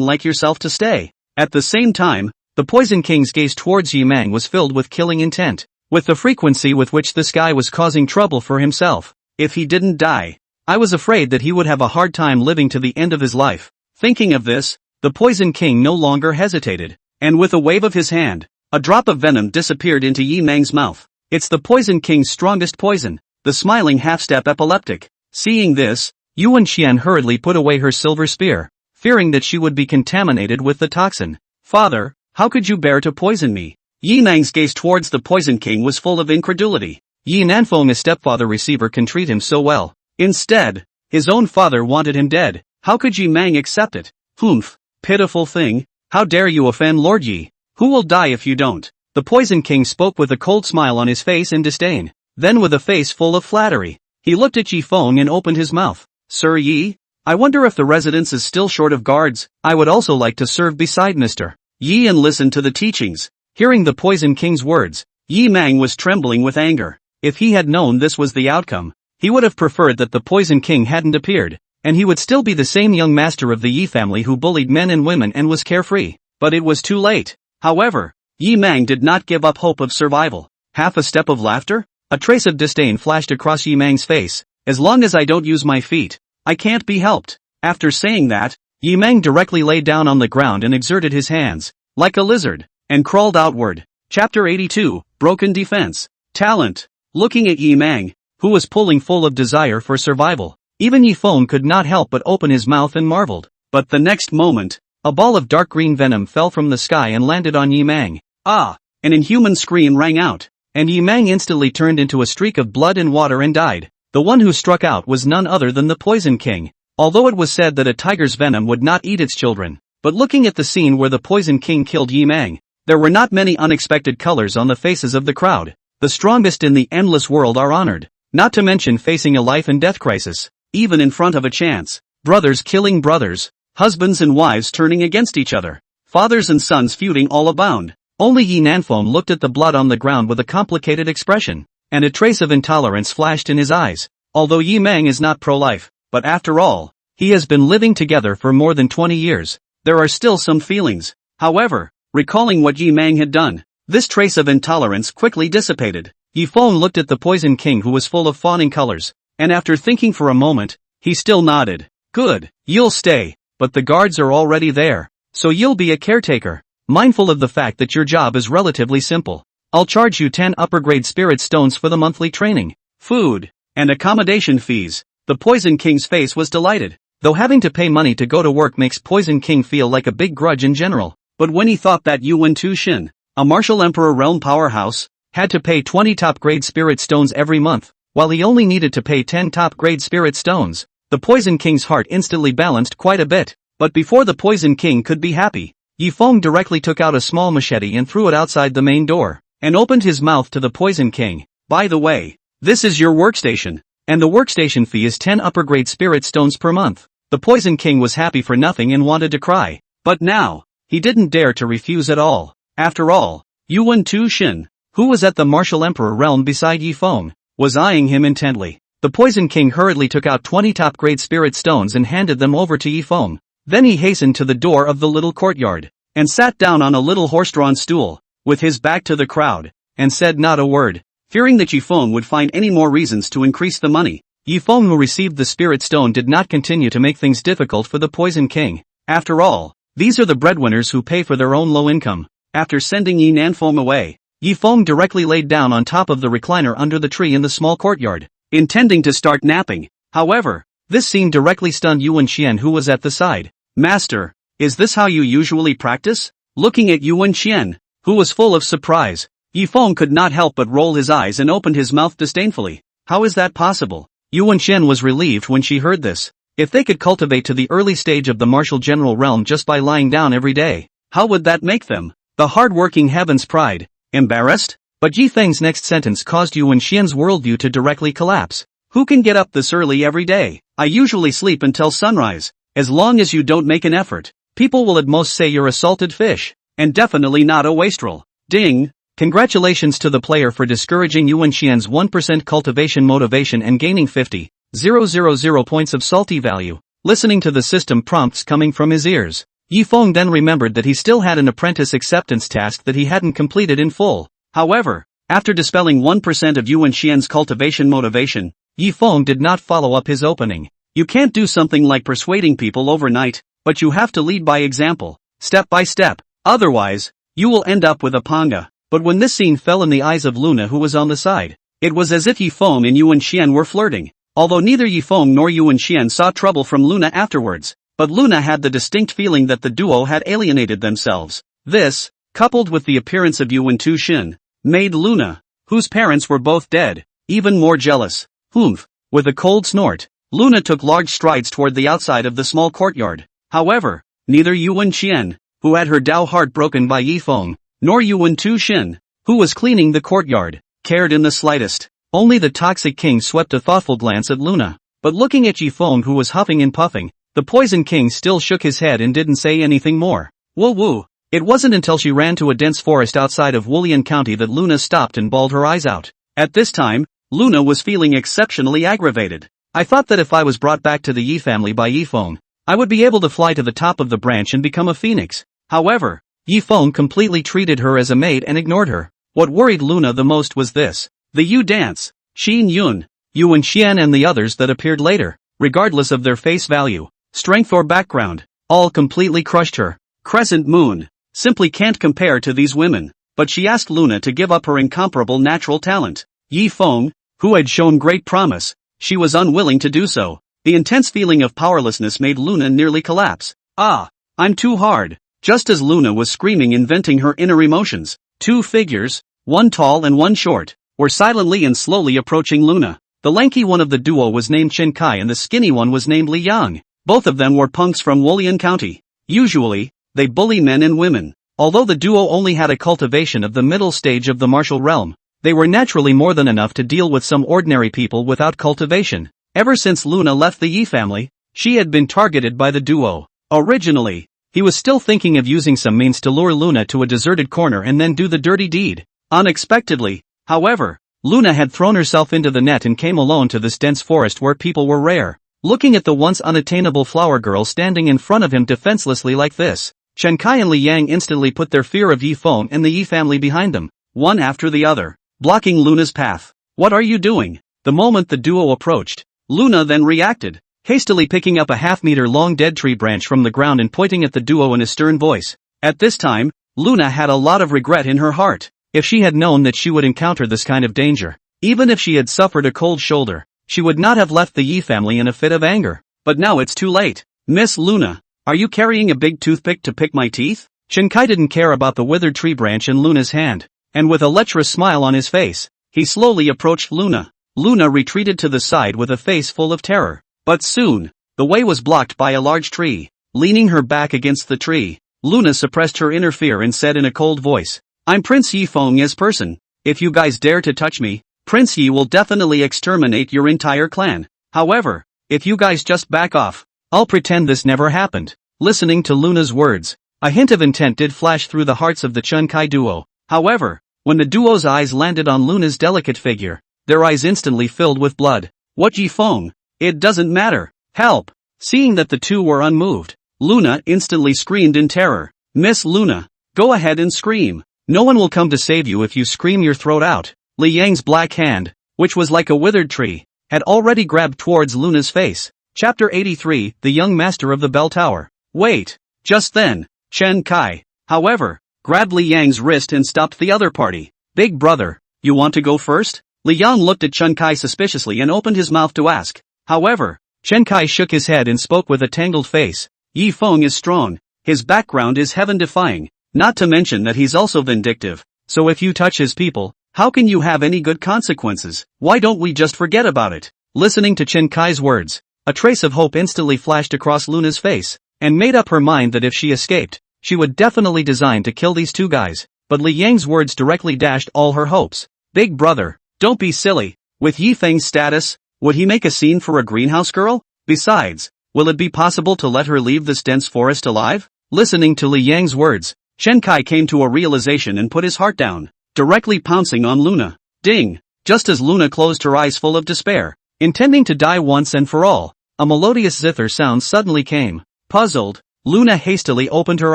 like yourself to stay? At the same time, the Poison King's gaze towards Yi Mang was filled with killing intent. With the frequency with which this guy was causing trouble for himself, if he didn't die, I was afraid that he would have a hard time living to the end of his life. Thinking of this, the Poison King no longer hesitated, and with a wave of his hand, a drop of venom disappeared into Yi Mang's mouth. It's the Poison King's strongest poison, the smiling half-step epileptic. Seeing this, Yuan Xian hurriedly put away her silver spear, fearing that she would be contaminated with the toxin. Father, how could you bear to poison me? Yi Mang's gaze towards the Poison King was full of incredulity. Yi Nanfeng, a stepfather receiver, can treat him so well. Instead, his own father wanted him dead. How could Yi Mang accept it? Humph, pitiful thing, how dare you offend Lord Yi? Who will die if you don't? The Poison King spoke with a cold smile on his face in disdain. Then with a face full of flattery, he looked at Yi Feng and opened his mouth. Sir Yi? I wonder if the residence is still short of guards. I would also like to serve beside Mr. Yi and listen to the teachings. Hearing the Poison King's words, Yi Mang was trembling with anger. If he had known this was the outcome, he would have preferred that the Poison King hadn't appeared, and he would still be the same young master of the Yi family who bullied men and women and was carefree. But it was too late. However, Yi Mang did not give up hope of survival. Half a step of laughter? A trace of disdain flashed across Yi Mang's face. As long as I don't use my feet, I can't be helped. After saying that, Yi Mang directly lay down on the ground and exerted his hands, like a lizard, and crawled outward. Chapter 82, Broken Defense. Talent. Looking at Yi Mang, who was pulling full of desire for survival, even Yi Feng could not help but open his mouth and marveled. But the next moment, a ball of dark green venom fell from the sky and landed on Yi Mang. Ah! An inhuman scream rang out, and Yi Mang instantly turned into a streak of blood and water and died. The one who struck out was none other than the Poison King. Although it was said that a tiger's venom would not eat its children, but looking at the scene where the Poison King killed Yi Mang, there were not many unexpected colors on the faces of the crowd. The strongest in the endless world are honored, not to mention facing a life and death crisis, even in front of a chance. Brothers killing brothers, husbands and wives turning against each other, fathers and sons feuding all abound. Only Yi Nanfeng looked at the blood on the ground with a complicated expression, and a trace of intolerance flashed in his eyes. Although Yi Mang is not pro-life, but after all, he has been living together for more than 20 years, there are still some feelings. However, recalling what Yi Mang had done, this trace of intolerance quickly dissipated. Yi Feng looked at the Poison King, who was full of fawning colors, and after thinking for a moment, he still nodded. Good, you'll stay, but the guards are already there, so you'll be a caretaker. Mindful of the fact that your job is relatively simple, I'll charge you 10 upper-grade spirit stones for the monthly training, food, and accommodation fees. The Poison King's face was delighted, though having to pay money to go to work makes Poison King feel like a big grudge in general. But when he thought that Yuan Tushin, a martial emperor realm powerhouse, had to pay 20 top-grade spirit stones every month, while he only needed to pay 10 top-grade spirit stones, the Poison King's heart instantly balanced quite a bit. But before the Poison King could be happy, Yi Feng directly took out a small machete and threw it outside the main door, and opened his mouth to the Poison King. By the way, this is your workstation, and the workstation fee is 10 upper-grade spirit stones per month. The Poison King was happy for nothing and wanted to cry, but now, he didn't dare to refuse at all. After all, Yuan Tushin, who was at the martial emperor realm beside Yi Feng, was eyeing him intently. The Poison King hurriedly took out 20 top-grade spirit stones and handed them over to Yi Feng. Then he hastened to the door of the little courtyard, and sat down on a little horse-drawn stool, with his back to the crowd, and said not a word. Fearing that Yi Feng would find any more reasons to increase the money, Yi Feng, who received the spirit stone, did not continue to make things difficult for the Poison King. After all, these are the breadwinners who pay for their own low income. After sending Yi Nanfeng away, Yi Feng directly laid down on top of the recliner under the tree in the small courtyard, intending to start napping. However, this scene directly stunned Yuan Xian, who was at the side. Master, is this how you usually practice? Looking at Yuan Xian, who was full of surprise, Yi Feng could not help but roll his eyes and opened his mouth disdainfully. How is that possible? Yuan Xian was relieved when she heard this. If they could cultivate to the early stage of the martial general realm just by lying down every day, how would that make them? The hard-working heavens pride. Embarrassed? But Yi Feng's next sentence caused Yuan Xian's worldview to directly collapse. Who can get up this early every day? I usually sleep until sunrise. As long as you don't make an effort, people will at most say you're a salted fish, and definitely not a wastrel. Ding! Congratulations to the player for discouraging Yuan Xian's 1% cultivation motivation and gaining 50,000 points of salty value. Listening to the system prompts coming from his ears, Yifeng then remembered that he still had an apprentice acceptance task that he hadn't completed in full. However, after dispelling 1% of Yuan Xian's cultivation motivation, Yifeng did not follow up his opening. You can't do something like persuading people overnight, but you have to lead by example, step by step. Otherwise, you will end up with a panga. But when this scene fell in the eyes of Luna, who was on the side, it was as if Yifeng and Yuan Xian were flirting. Although neither Yifeng nor Yuan Xian saw trouble from Luna afterwards, but Luna had the distinct feeling that the duo had alienated themselves. This, coupled with the appearance of Yuan Tuxin, made Luna, whose parents were both dead, even more jealous. Humph! With a cold snort, Luna took large strides toward the outside of the small courtyard. However, neither Yuan Xian, who had her Dao heart broken by Yifeng, nor Yuan Tuxin, who was cleaning the courtyard, cared in the slightest. Only the Toxic King swept a thoughtful glance at Luna. But looking at Yifeng, who was huffing and puffing, the Poison King still shook his head and didn't say anything more. Woo woo! It wasn't until she ran to a dense forest outside of Wulian County that Luna stopped and bawled her eyes out. At this time, Luna was feeling exceptionally aggravated. I thought that if I was brought back to the Yi family by Yifeng, I would be able to fly to the top of the branch and become a phoenix. However, Yifeng completely treated her as a maid and ignored her. What worried Luna the most was this. The Yu dance, Xin Yun, Yuan Xian and the others that appeared later, regardless of their face value, strength or background, all completely crushed her. Crescent Moon simply can't compare to these women, but she asked Luna to give up her incomparable natural talent. Yifeng, who had shown great promise, she was unwilling to do so. The intense feeling of powerlessness made Luna nearly collapse. Ah, I'm too hard. Just as Luna was screaming and venting her inner emotions, two figures, one tall and one short, were silently and slowly approaching Luna. The lanky one of the duo was named Chen Kai and the skinny one was named Li Yang. Both of them were punks from Wulian County. Usually, they bully men and women. Although the duo only had a cultivation of the middle stage of the martial realm, they were naturally more than enough to deal with some ordinary people without cultivation. Ever since Luna left the Yi family, she had been targeted by the duo. Originally, he was still thinking of using some means to lure Luna to a deserted corner and then do the dirty deed. Unexpectedly, however, Luna had thrown herself into the net and came alone to this dense forest where people were rare. Looking at the once unattainable flower girl standing in front of him defenselessly like this, Chen Kai and Li Yang instantly put their fear of Yifeng and the Yi family behind them, one after the other, blocking Luna's path. What are you doing? The moment the duo approached, Luna then reacted, hastily picking up a half-meter-long dead tree branch from the ground and pointing at the duo in a stern voice. At this time, Luna had a lot of regret in her heart. If she had known that she would encounter this kind of danger, even if she had suffered a cold shoulder, she would not have left the Yi family in a fit of anger. But now it's too late. Miss Luna, are you carrying a big toothpick to pick my teeth? Chen Kai didn't care about the withered tree branch in Luna's hand, and with a lecherous smile on his face, he slowly approached Luna. Luna retreated to the side with a face full of terror. But soon, the way was blocked by a large tree. Leaning her back against the tree, Luna suppressed her inner fear and said in a cold voice, I'm Prince Yifeng as person. If you guys dare to touch me, Prince Yi will definitely exterminate your entire clan. However, if you guys just back off, I'll pretend this never happened. Listening to Luna's words, a hint of intent did flash through the hearts of the Chen Kai duo. However, when the duo's eyes landed on Luna's delicate figure, their eyes instantly filled with blood. What Yifeng? It doesn't matter. Help! Seeing that the two were unmoved, Luna instantly screamed in terror. Miss Luna, go ahead and scream. No one will come to save you if you scream your throat out. Li Yang's black hand, which was like a withered tree, had already grabbed towards Luna's face. Chapter 83, The Young Master of the Bell Tower. Wait! Just then, Chen Kai, however, grabbed Li Yang's wrist and stopped the other party. Big brother, you want to go first? Li Yang looked at Chen Kai suspiciously and opened his mouth to ask. However, Chen Kai shook his head and spoke with a tangled face. Yifeng is strong, his background is heaven-defying, not to mention that he's also vindictive, so if you touch his people, how can you have any good consequences? Why don't we just forget about it? Listening to Chen Kai's words, a trace of hope instantly flashed across Luna's face, and made up her mind that if she escaped, she would definitely design to kill these two guys. But Li Yang's words directly dashed all her hopes. Big brother, don't be silly. With Yifeng's status, would he make a scene for a greenhouse girl? Besides, will it be possible to let her leave this dense forest alive? Listening to Li Yang's words, Chen Kai came to a realization and put his heart down, directly pouncing on Luna. Ding! Just as Luna closed her eyes full of despair, intending to die once and for all, a melodious zither sound suddenly came. Puzzled, Luna hastily opened her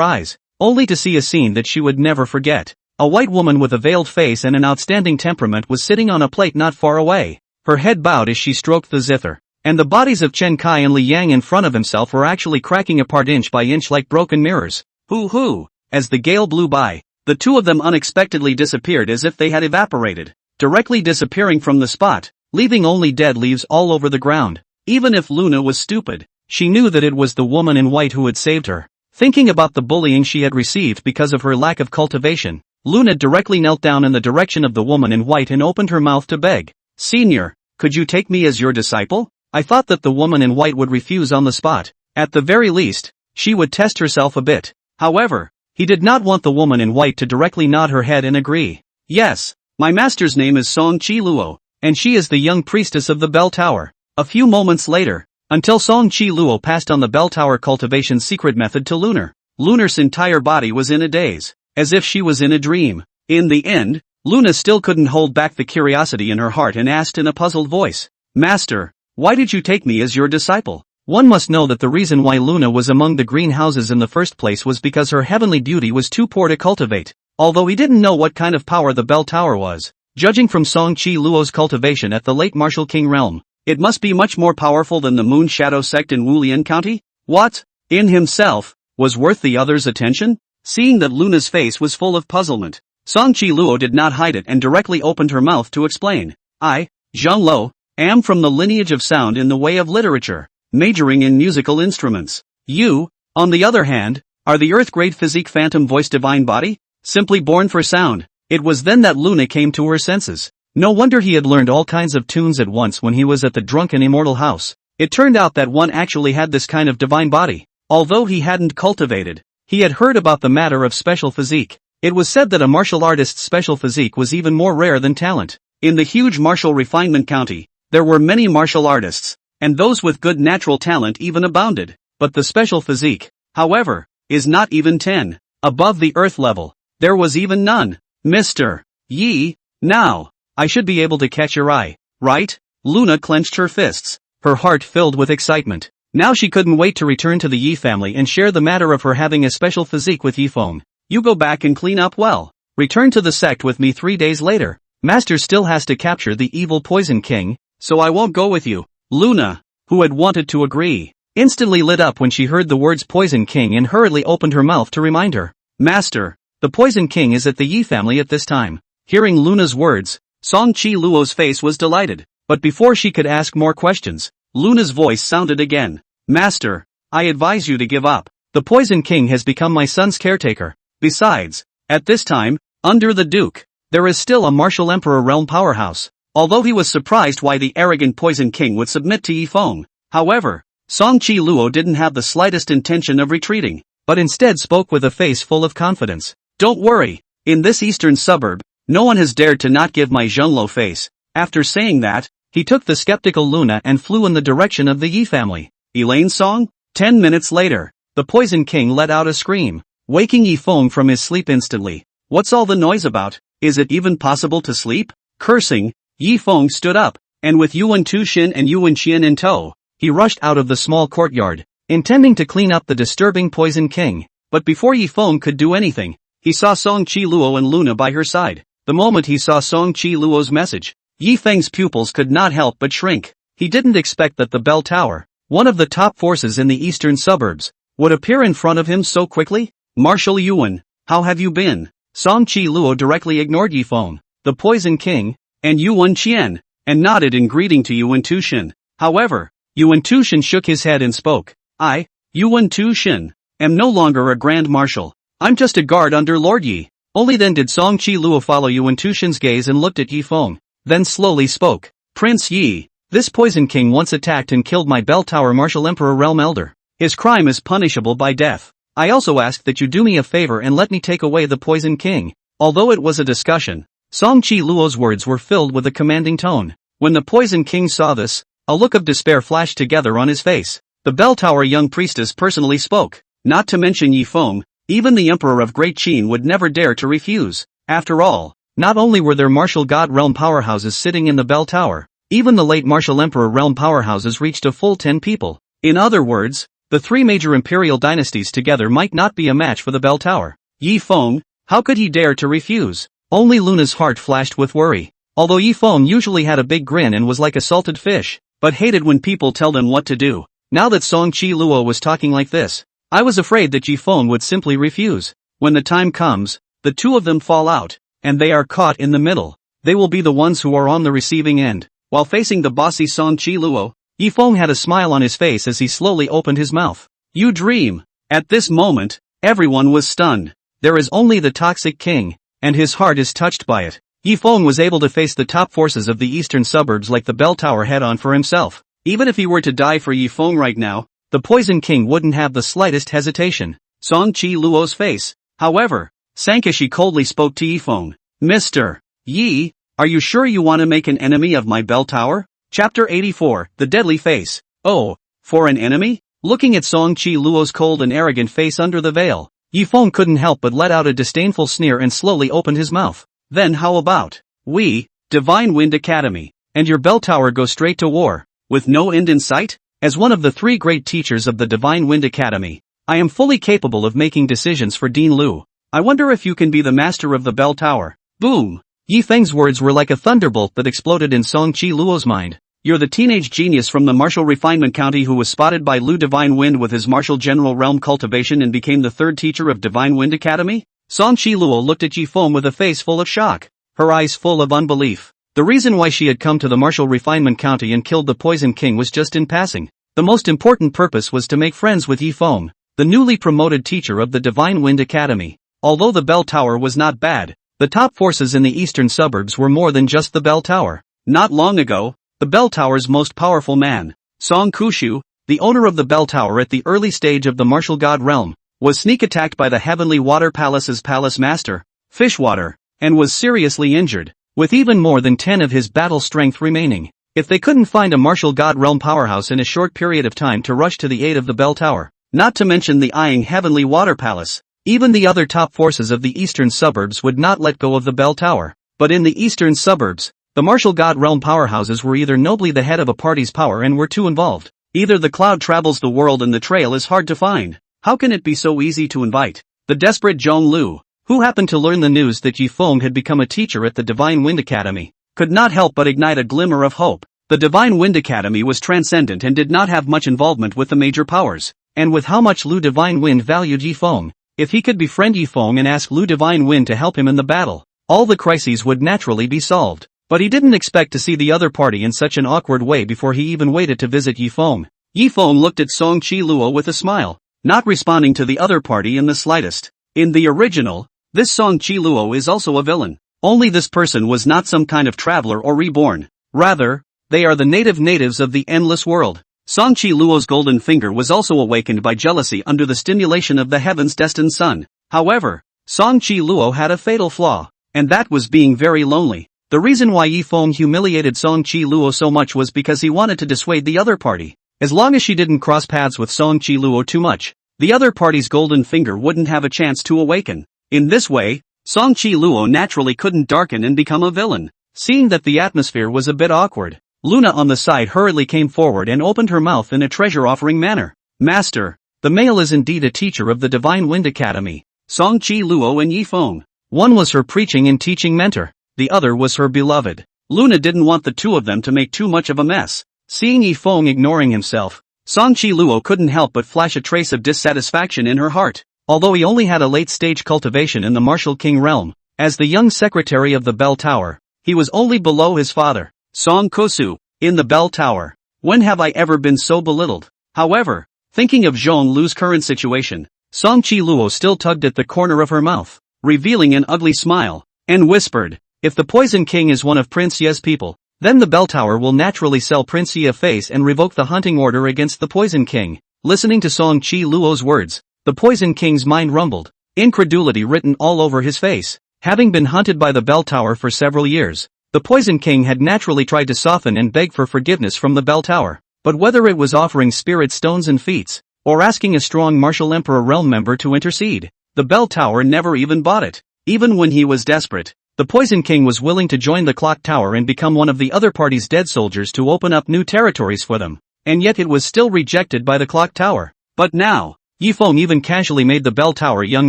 eyes, only to see a scene that she would never forget. A white woman with a veiled face and an outstanding temperament was sitting on a plate not far away. Her head bowed as she stroked the zither, and the bodies of Chen Kai and Li Yang in front of himself were actually cracking apart inch by inch like broken mirrors. Hoo! As the gale blew by, the two of them unexpectedly disappeared as if they had evaporated, directly disappearing from the spot, leaving only dead leaves all over the ground. Even if Luna was stupid, she knew that it was the woman in white who had saved her. Thinking about the bullying she had received because of her lack of cultivation, Luna directly knelt down in the direction of the woman in white and opened her mouth to beg. "Senior, could you take me as your disciple?" I thought that the woman in white would refuse on the spot. At the very least, she would test herself a bit. However, he did not want the woman in white to directly nod her head and agree. "Yes, my master's name is Song Chi Luo, and she is the young priestess of the bell tower." A few moments later, until Song Chi Luo passed on the bell tower cultivation secret method to Lunar's entire body was in a daze, as if she was in a dream. In the end, Luna still couldn't hold back the curiosity in her heart and asked in a puzzled voice, "Master, why did you take me as your disciple?" One must know that the reason why Luna was among the green houses in the first place was because her heavenly beauty was too poor to cultivate. Although he didn't know what kind of power the bell tower was, judging from Song Chi Luo's cultivation at the late Martial King realm, it must be much more powerful than the Moon Shadow sect in Wulian County. What, in himself, was worth the others' attention? Seeing that Luna's face was full of puzzlement, Song Chi Luo did not hide it and directly opened her mouth to explain. "I, Zhang Lo, am from the lineage of sound in the way of literature, majoring in musical instruments. You, on the other hand, are the earth-grade physique phantom voice divine body, simply born for sound." It was then that Luna came to her senses. No wonder he had learned all kinds of tunes at once when he was at the drunken immortal house. It turned out that one actually had this kind of divine body. Although he hadn't cultivated, he had heard about the matter of special physique. It was said that a martial artist's special physique was even more rare than talent. In the huge martial refinement county, there were many martial artists, and those with good natural talent even abounded. But the special physique, however, is not even 10 above the earth level. There was even none. "Mr. Yi, now, I should be able to catch your eye, right?" Luna clenched her fists, her heart filled with excitement. Now she couldn't wait to return to the Yi family and share the matter of her having a special physique with Yifeng. "You go back and clean up well. Return to the sect with me 3 days later. Master still has to capture the evil Poison King, so I won't go with you." Luna, who had wanted to agree, instantly lit up when she heard the words Poison King and hurriedly opened her mouth to remind her. "Master, the Poison King is at the Yi family at this time." Hearing Luna's words, Song Chi Luo's face was delighted, but before she could ask more questions, Luna's voice sounded again. "Master, I advise you to give up. The Poison King has become my son's caretaker. Besides, at this time, under the Duke, there is still a martial emperor realm powerhouse." Although he was surprised why the arrogant Poison King would submit to Yifeng, however, Song Chi Luo didn't have the slightest intention of retreating, but instead spoke with a face full of confidence. "Don't worry, in this eastern suburb, no one has dared to not give my Zhonglo face." After saying that, he took the skeptical Luna and flew in the direction of the Yi family. Elaine's song? 10 minutes later, the Poison King let out a scream, waking Yifeng from his sleep instantly. "What's all the noise about? Is it even possible to sleep?" Cursing, Yifeng stood up, and with Yuan Tushin and Yuan Qian in tow, he rushed out of the small courtyard, intending to clean up the disturbing Poison King. But before Yifeng could do anything, he saw Song Chi Luo and Luna by her side. The moment he saw Song Chi Luo's message, Yifeng's pupils could not help but shrink. He didn't expect that the bell tower, one of the top forces in the eastern suburbs, would appear in front of him so quickly. "Marshal Yuan, how have you been?" Song Chi Luo directly ignored Yifeng, the Poison King, and Yuan Qian, and nodded in greeting to Yuan Tushin. However, Yuan Tushin shook his head and spoke. "I, Yuan Tushin, am no longer a Grand Marshal. I'm just a guard under Lord Yi." Only then did Song Chi Luo follow Yuan Tushin's gaze and looked at Yifeng, then slowly spoke. "Prince Yi, this Poison King once attacked and killed my bell tower martial emperor realm elder. His crime is punishable by death. I also ask that you do me a favor and let me take away the Poison King." Although it was a discussion, Song Chi Luo's words were filled with a commanding tone. When the Poison King saw this, a look of despair flashed together on his face. The bell tower young priestess personally spoke. not to mention Yi Feng, even the Emperor of Great Qin would never dare to refuse. After all, not only were there martial god realm powerhouses sitting in the bell tower, even the late martial emperor realm powerhouses reached a full 10 people. In other words, the three major imperial dynasties together might not be a match for the bell tower. Yi Feng, how could he dare to refuse? Only Luna's heart flashed with worry. Although Yi Feng usually had a big grin and was like a salted fish, but hated when people tell them what to do. Now that Song Chi Luo was talking like this, I was afraid that Yi Feng would simply refuse. When the time comes, the two of them fall out, and they are caught in the middle. They will be the ones who are on the receiving end. While facing the bossy Song Chi Luo, Yi Feng had a smile on his face as he slowly opened his mouth. You dream. At this moment, everyone was stunned. There is only the toxic king, and his heart is touched by it. Yi Feng was able to face the top forces of the eastern suburbs like the bell tower head-on for himself. Even if he were to die for Yi Feng right now, the Poison King wouldn't have the slightest hesitation. Song Chi Luo's face, however, sank as she coldly spoke to Yi Feng. Mr. Yi, are you sure you want to make an enemy of my bell tower? Chapter 84, The Deadly Face. Oh, for an enemy? Looking at Song Chi Luo's cold and arrogant face under the veil, Yi Feng couldn't help but let out a disdainful sneer and slowly opened his mouth. Then how about, we, Divine Wind Academy, and your bell tower go straight to war, with no end in sight? As one of the three great teachers of the Divine Wind Academy, I am fully capable of making decisions for Dean Lu. I wonder if you can be the master of the bell tower. Boom! Yi Feng's words were like a thunderbolt that exploded in Song Chi Luo's mind. You're the teenage genius from the martial refinement county who was spotted by Lu Divine Wind with his martial general realm cultivation and became the third teacher of Divine Wind Academy? Song Chi Luo looked at Yi Feng with a face full of shock, her eyes full of unbelief. The reason why she had come to the martial refinement county and killed the Poison King was just in passing. The most important purpose was to make friends with Yi Feng, the newly promoted teacher of the Divine Wind Academy. Although the bell tower was not bad, the top forces in the eastern suburbs were more than just the bell tower. Not long ago, the bell tower's most powerful man, Song Kushu, the owner of the bell tower at the early stage of the martial god realm, was sneak attacked by the Heavenly Water Palace's palace master, Fishwater, and was seriously injured, with even more than 10 of his battle strength remaining. If they couldn't find a martial god realm powerhouse in a short period of time to rush to the aid of the bell tower, not to mention the eyeing Heavenly Water Palace, even the other top forces of the eastern suburbs would not let go of the bell tower. But in the eastern suburbs, the martial god realm powerhouses were either nobly the head of a party's power and were too involved. Either the cloud travels the world and the trail is hard to find. How can it be so easy to invite the desperate Zhong Lu, who happened to learn the news that Yi Feng had become a teacher at the Divine Wind Academy, could not help but ignite a glimmer of hope. The Divine Wind Academy was transcendent and did not have much involvement with the major powers, and with how much Lu Divine Wind valued Yi Feng, if he could befriend Yi Feng and ask Lu Divine Wind to help him in the battle, all the crises would naturally be solved. But he didn't expect to see the other party in such an awkward way before he even waited to visit Yi Feng. Yi Feng looked at Song Chi Luo with a smile, not responding to the other party in the slightest. In the original, this Song Chi Luo is also a villain. Only this person was not some kind of traveler or reborn. Rather, they are the natives of the endless world. Song Chi Luo's golden finger was also awakened by jealousy under the stimulation of the heaven's destined sun. However, Song Chi Luo had a fatal flaw, and that was being very lonely. The reason why Yi Feng humiliated Song Chi Luo so much was because he wanted to dissuade the other party. As long as she didn't cross paths with Song Chi Luo too much, the other party's golden finger wouldn't have a chance to awaken. In this way, Song Chi Luo naturally couldn't darken and become a villain. Seeing that the atmosphere was a bit awkward, Luna on the side hurriedly came forward and opened her mouth in a treasure-offering manner. Master, the male is indeed a teacher of the Divine Wind Academy. Song Chi Luo and Yi Feng. One was her preaching and teaching mentor. The other was her beloved. Luna didn't want the two of them to make too much of a mess. Seeing Yi Feng ignoring himself, Song Chi Luo couldn't help but flash a trace of dissatisfaction in her heart. Although he only had a late-stage cultivation in the Martial King realm, as the young secretary of the Bell Tower, he was only below his father, Song Kosu, in the Bell Tower. When have I ever been so belittled? However, thinking of Zhong Lu's current situation, Song Chi Luo still tugged at the corner of her mouth, revealing an ugly smile, and whispered, if the Poison King is one of Prince Ye's people, then the Bell Tower will naturally sell Prince Ye a face and revoke the hunting order against the Poison King. Listening to Song Chi Luo's words, the Poison King's mind rumbled, incredulity written all over his face. Having been hunted by the Bell Tower for several years, the Poison King had naturally tried to soften and beg for forgiveness from the Bell Tower, but whether it was offering spirit stones and feats, or asking a strong martial emperor realm member to intercede. The bell tower never even bought it. Even when he was desperate, the Poison King was willing to join the clock tower and become one of the other party's dead soldiers to open up new territories for them. And yet it was still rejected by the clock tower. But now, Yifeng even casually made the bell tower young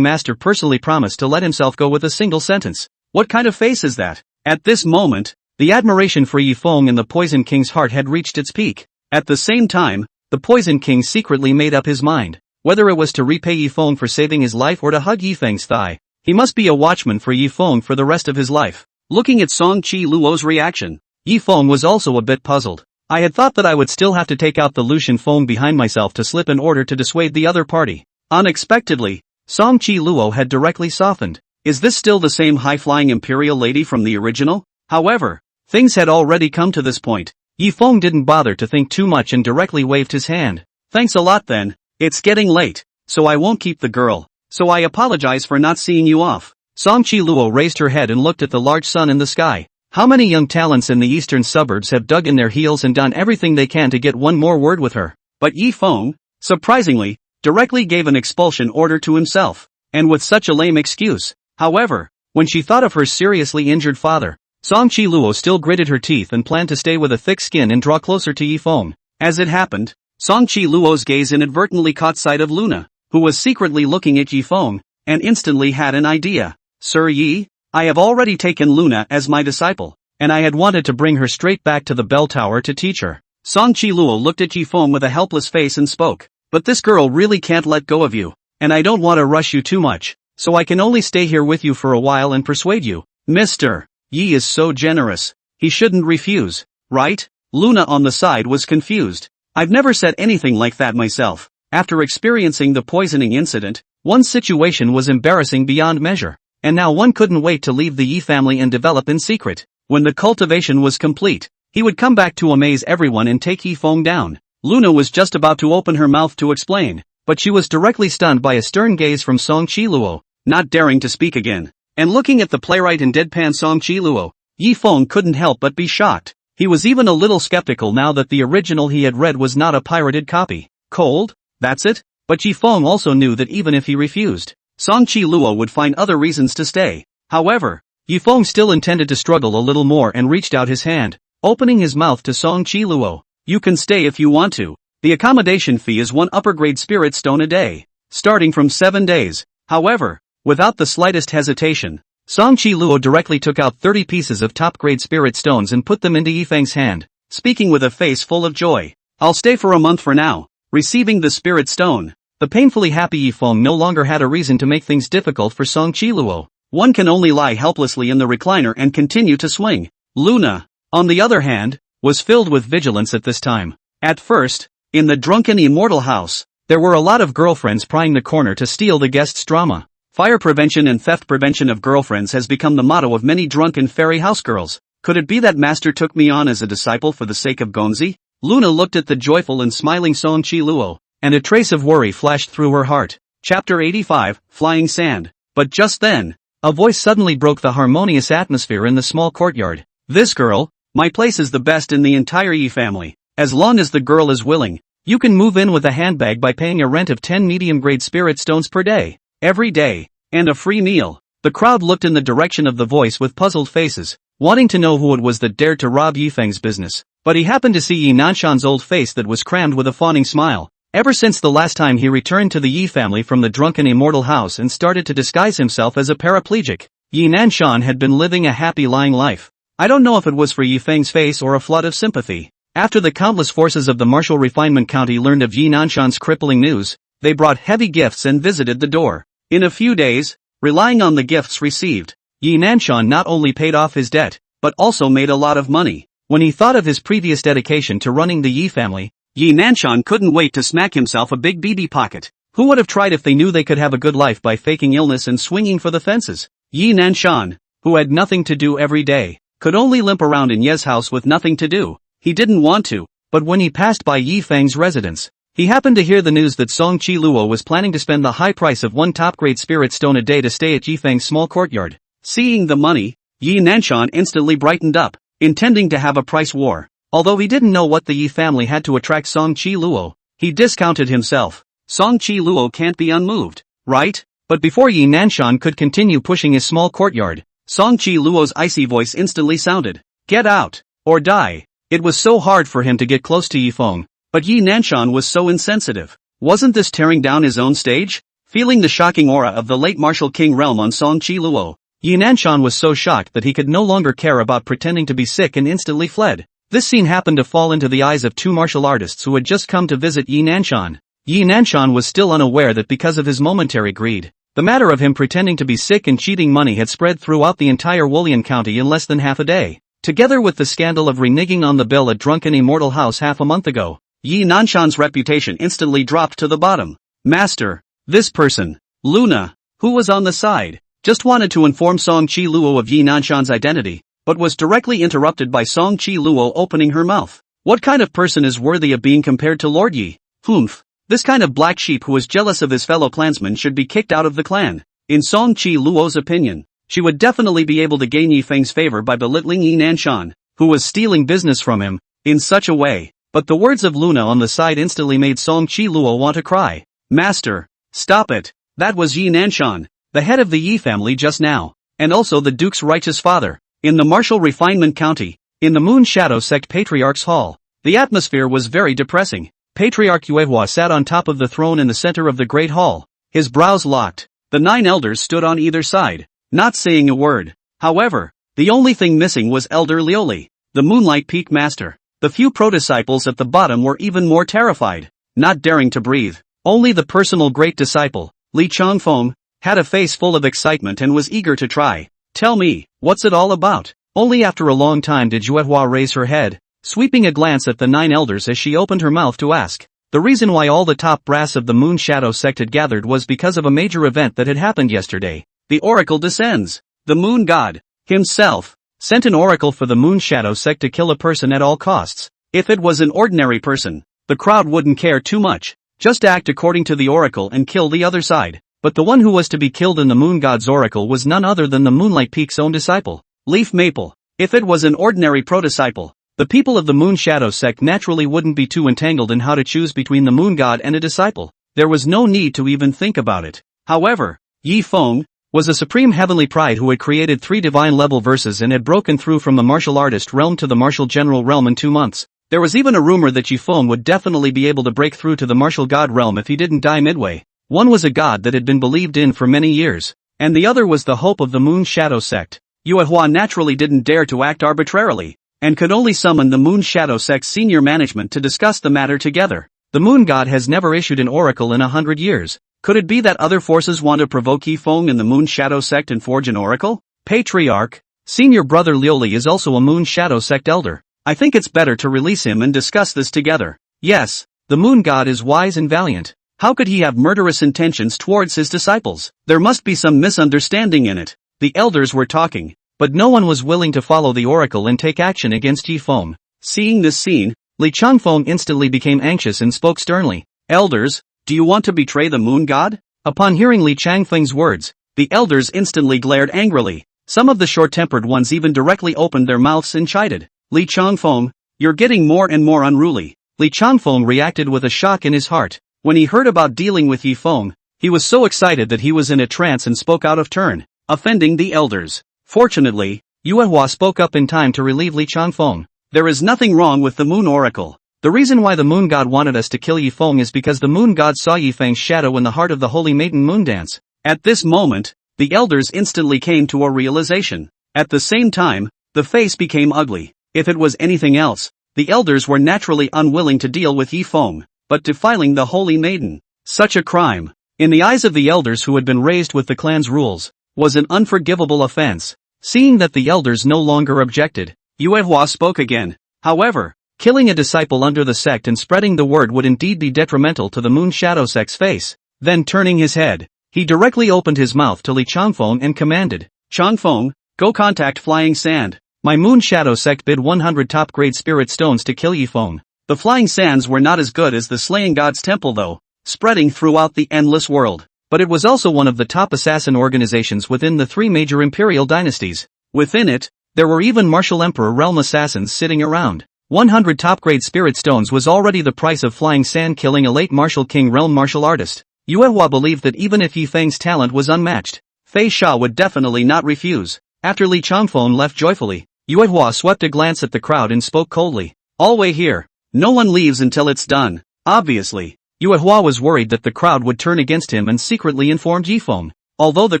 master personally promise to let himself go with a single sentence. What kind of face is that? At this moment, the admiration for Yifeng in the Poison King's heart had reached its peak. At the same time, the Poison King secretly made up his mind, whether it was to repay Yifeng for saving his life or to hug Yifeng's thigh. He must be a watchman for Yifeng for the rest of his life. Looking at Song Chi Luo's reaction, Yifeng was also a bit puzzled. I had thought that I would still have to take out the Lucian Feng behind myself to slip in order to dissuade the other party. Unexpectedly, Song Chi Luo had directly softened. Is this still the same high-flying imperial lady from the original? However, things had already come to this point. Yifeng didn't bother to think too much and directly waved his hand. Thanks a lot then. It's getting late, so I won't keep the girl. So I apologize for not seeing you off. Song Chi Luo raised her head and looked at the large sun in the sky. How many young talents in the eastern suburbs have dug in their heels and done everything they can to get one more word with her? But Yifeng, surprisingly, directly gave an expulsion order to himself. And with such a lame excuse. However, when she thought of her seriously injured father, Song Chi Luo still gritted her teeth and planned to stay with a thick skin and draw closer to Yifeng. As it happened, Song Chi Luo's gaze inadvertently caught sight of Luna, who was secretly looking at Yifeng, and instantly had an idea. Sir Yi, I have already taken Luna as my disciple, and I had wanted to bring her straight back to the bell tower to teach her. Song Chi Luo looked at Yifeng with a helpless face and spoke. But this girl really can't let go of you, and I don't want to rush you too much, so I can only stay here with you for a while and persuade you. Mr. Yi is so generous. He shouldn't refuse, right? Luna on the side was confused. I've never said anything like that myself. After experiencing the poisoning incident, one's situation was embarrassing beyond measure, and now one couldn't wait to leave the Yi family and develop in secret. When the cultivation was complete, he would come back to amaze everyone and take Yifeng down. Luna was just about to open her mouth to explain, but she was directly stunned by a stern gaze from Song Chi Luo. Not daring to speak again, and looking at the playwright in deadpan Song Chi Luo, Yifeng couldn't help but be shocked. He was even a little skeptical now that the original he had read was not a pirated copy. Cold? That's it? But Yifeng also knew that even if he refused, Song Chi Luo would find other reasons to stay. However, Yifeng still intended to struggle a little more and reached out his hand, opening his mouth to Song Chi Luo. You can stay if you want to. The accommodation fee is 1 upper-grade spirit stone a day, starting from 7 days. However, without the slightest hesitation, Song Chi Luo directly took out 30 pieces of top-grade spirit stones and put them into Yifeng's hand, speaking with a face full of joy. I'll stay for a month for now. Receiving the spirit stone, the painfully happy Yifeng no longer had a reason to make things difficult for Song Chi Luo. One can only lie helplessly in the recliner and continue to swing. Luna, on the other hand, was filled with vigilance at this time. At first, in the drunken immortal house, there were a lot of girlfriends prying the corner to steal the guests' drama. Fire prevention and theft prevention of girlfriends has become the motto of many drunken fairy house girls. Could it be that master took me on as a disciple for the sake of Gonzi? Luna looked at the joyful and smiling Song Chi Luo, and a trace of worry flashed through her heart. Chapter 85, Flying Sand. But just then, a voice suddenly broke the harmonious atmosphere in the small courtyard. This girl, my place is the best in the entire Yi family. As long as the girl is willing, you can move in with a handbag by paying a rent of 10 medium-grade spirit stones per day, every day, and a free meal. The crowd looked in the direction of the voice with puzzled faces, wanting to know who it was that dared to rob Yifeng's business. But he happened to see Yi Nanshan's old face that was crammed with a fawning smile. Ever since the last time he returned to the Yi family from the drunken immortal house and started to disguise himself as a paraplegic, Yi Nanshan had been living a happy lying life. I don't know if it was for Yifeng's face or a flood of sympathy. After the countless forces of the Martial Refinement County learned of Yi Nanshan's crippling news, they brought heavy gifts and visited the door. In a few days, relying on the gifts received, Yi Nanshan not only paid off his debt, but also made a lot of money. When he thought of his previous dedication to running the Yi family, Yi Nanshan couldn't wait to smack himself a big BB pocket. Who would have tried if they knew they could have a good life by faking illness and swinging for the fences? Yi Nanshan, who had nothing to do every day, could only limp around in Ye's house with nothing to do. He didn't want to, but when he passed by Yi Feng's residence, he happened to hear the news that Song Chi Luo was planning to spend the high price of 1 top-grade spirit stone a day to stay at Yi Feng's small courtyard. Seeing the money, Yi Nanshan instantly brightened up, intending to have a price war. Although he didn't know what the Yi family had to attract Song Chi Luo, he discounted himself. Song Chi Luo can't be unmoved, right? But before Yi Nanshan could continue pushing his small courtyard, Song Chi Luo's icy voice instantly sounded. Get out, or die. It was so hard for him to get close to Yi Feng, but Yi Nanshan was so insensitive. Wasn't this tearing down his own stage? Feeling the shocking aura of the late martial king realm on Song Chi Luo, Yi Nanshan was so shocked that he could no longer care about pretending to be sick and instantly fled. This scene happened to fall into the eyes of two martial artists who had just come to visit Yi Nanshan. Yi Nanshan was still unaware that because of his momentary greed, the matter of him pretending to be sick and cheating money had spread throughout the entire Wolian County in less than half a day. Together with the scandal of reneging on the bill at Drunken Immortal House half a month ago, Yi Nanshan's reputation instantly dropped to the bottom. Master, this person, Luna, who was on the side, just wanted to inform Song Chi Luo of Yi Nanshan's identity, but was directly interrupted by Song Chi Luo opening her mouth. What kind of person is worthy of being compared to Lord Yi? Humph. This kind of black sheep who is jealous of his fellow clansmen should be kicked out of the clan. In Song Chi Luo's opinion, she would definitely be able to gain Yi Feng's favor by belittling Yi Nanshan, who was stealing business from him, in such a way. But the words of Luna on the side instantly made Song Chi Luo want to cry. Master, stop it. That was Yi Nanshan, the head of the Yi family just now, and also the Duke's righteous father, in the Martial Refinement County, in the Moon Shadow Sect Patriarch's Hall. The atmosphere was very depressing. Patriarch Yuehua sat on top of the throne in the center of the Great Hall, his brows locked. The 9 elders stood on either side, not saying a word. However, the only thing missing was Elder Lioli, the Moonlight Peak Master. The few pro-disciples at the bottom were even more terrified, not daring to breathe. Only the personal great disciple, Li Changfeng, had a face full of excitement and was eager to try. Tell me, what's it all about? Only after a long time did Yuehua raise her head, sweeping a glance at the 9 elders as she opened her mouth to ask. The reason why all the top brass of the Moon Shadow sect had gathered was because of a major event that had happened yesterday. The oracle descends. The moon god, himself, sent an oracle for the Moon Shadow sect to kill a person at all costs. If it was an ordinary person, the crowd wouldn't care too much. Just act according to the oracle and kill the other side. But the one who was to be killed in the moon god's oracle was none other than the Moonlight Peak's own disciple, Leaf Maple. If it was an ordinary pro-disciple, the people of the Moon Shadow sect naturally wouldn't be too entangled in how to choose between the moon god and a disciple. There was no need to even think about it. However, Yi Feng was a supreme heavenly pride who had created 3 divine-level verses and had broken through from the martial artist realm to the martial general realm in 2 months. There was even a rumor that Yi Feng would definitely be able to break through to the martial god realm if he didn't die midway. One was a god that had been believed in for many years, and the other was the hope of the Moon Shadow sect. Yuehua naturally didn't dare to act arbitrarily, and could only summon the Moon Shadow sect's senior management to discuss the matter together. The moon god has never issued an oracle in 100 years. Could it be that other forces want to provoke Yi Feng in the Moon Shadow sect and forge an oracle? Patriarch, senior brother Lioli is also a Moon Shadow sect elder. I think it's better to release him and discuss this together. Yes, the moon god is wise and valiant. How could he have murderous intentions towards his disciples? There must be some misunderstanding in it. The elders were talking, but no one was willing to follow the oracle and take action against Yi Feng. Seeing this scene, Li Changfeng instantly became anxious and spoke sternly. Elders, do you want to betray the moon god? Upon hearing Li Changfeng's words, the elders instantly glared angrily. Some of the short-tempered ones even directly opened their mouths and chided. Li Changfeng, you're getting more and more unruly. Li Changfeng reacted with a shock in his heart. When he heard about dealing with Yi Feng, he was so excited that he was in a trance and spoke out of turn, offending the elders. Fortunately, Yuehua spoke up in time to relieve Li Changfeng. There is nothing wrong with the moon oracle. The reason why the moon god wanted us to kill Yi Feng is because the moon god saw Yi Feng's shadow in the heart of the holy maiden moon dance. At this moment, the elders instantly came to a realization. At the same time, the face became ugly. If it was anything else, the elders were naturally unwilling to deal with Yi Feng, but defiling the holy maiden, such a crime, in the eyes of the elders who had been raised with the clan's rules, was an unforgivable offense. Seeing that the elders no longer objected, Yuehua spoke again. However, killing a disciple under the sect and spreading the word would indeed be detrimental to the Moon Shadow sect's face. Then turning his head, he directly opened his mouth to Li Changfeng and commanded, Changfeng, go contact Flying Sand. My Moon Shadow sect bid 100 top-grade spirit stones to kill Yi Feng. The Flying Sands were not as good as the Slaying God's Temple though, spreading throughout the endless world. But it was also one of the top assassin organizations within the 3 major imperial dynasties. Within it, there were even martial emperor realm assassins sitting around. 100 top-grade spirit stones was already the price of Flying Sand killing a late martial king realm martial artist. Yue Hua believed that even if Yi Feng's talent was unmatched, Fei Sha would definitely not refuse. After Li Changfeng left joyfully, Yue Hua swept a glance at the crowd and spoke coldly. "All way here. No one leaves until it's done." Obviously, Yue Hua was worried that the crowd would turn against him and secretly informed Yi Feng. Although the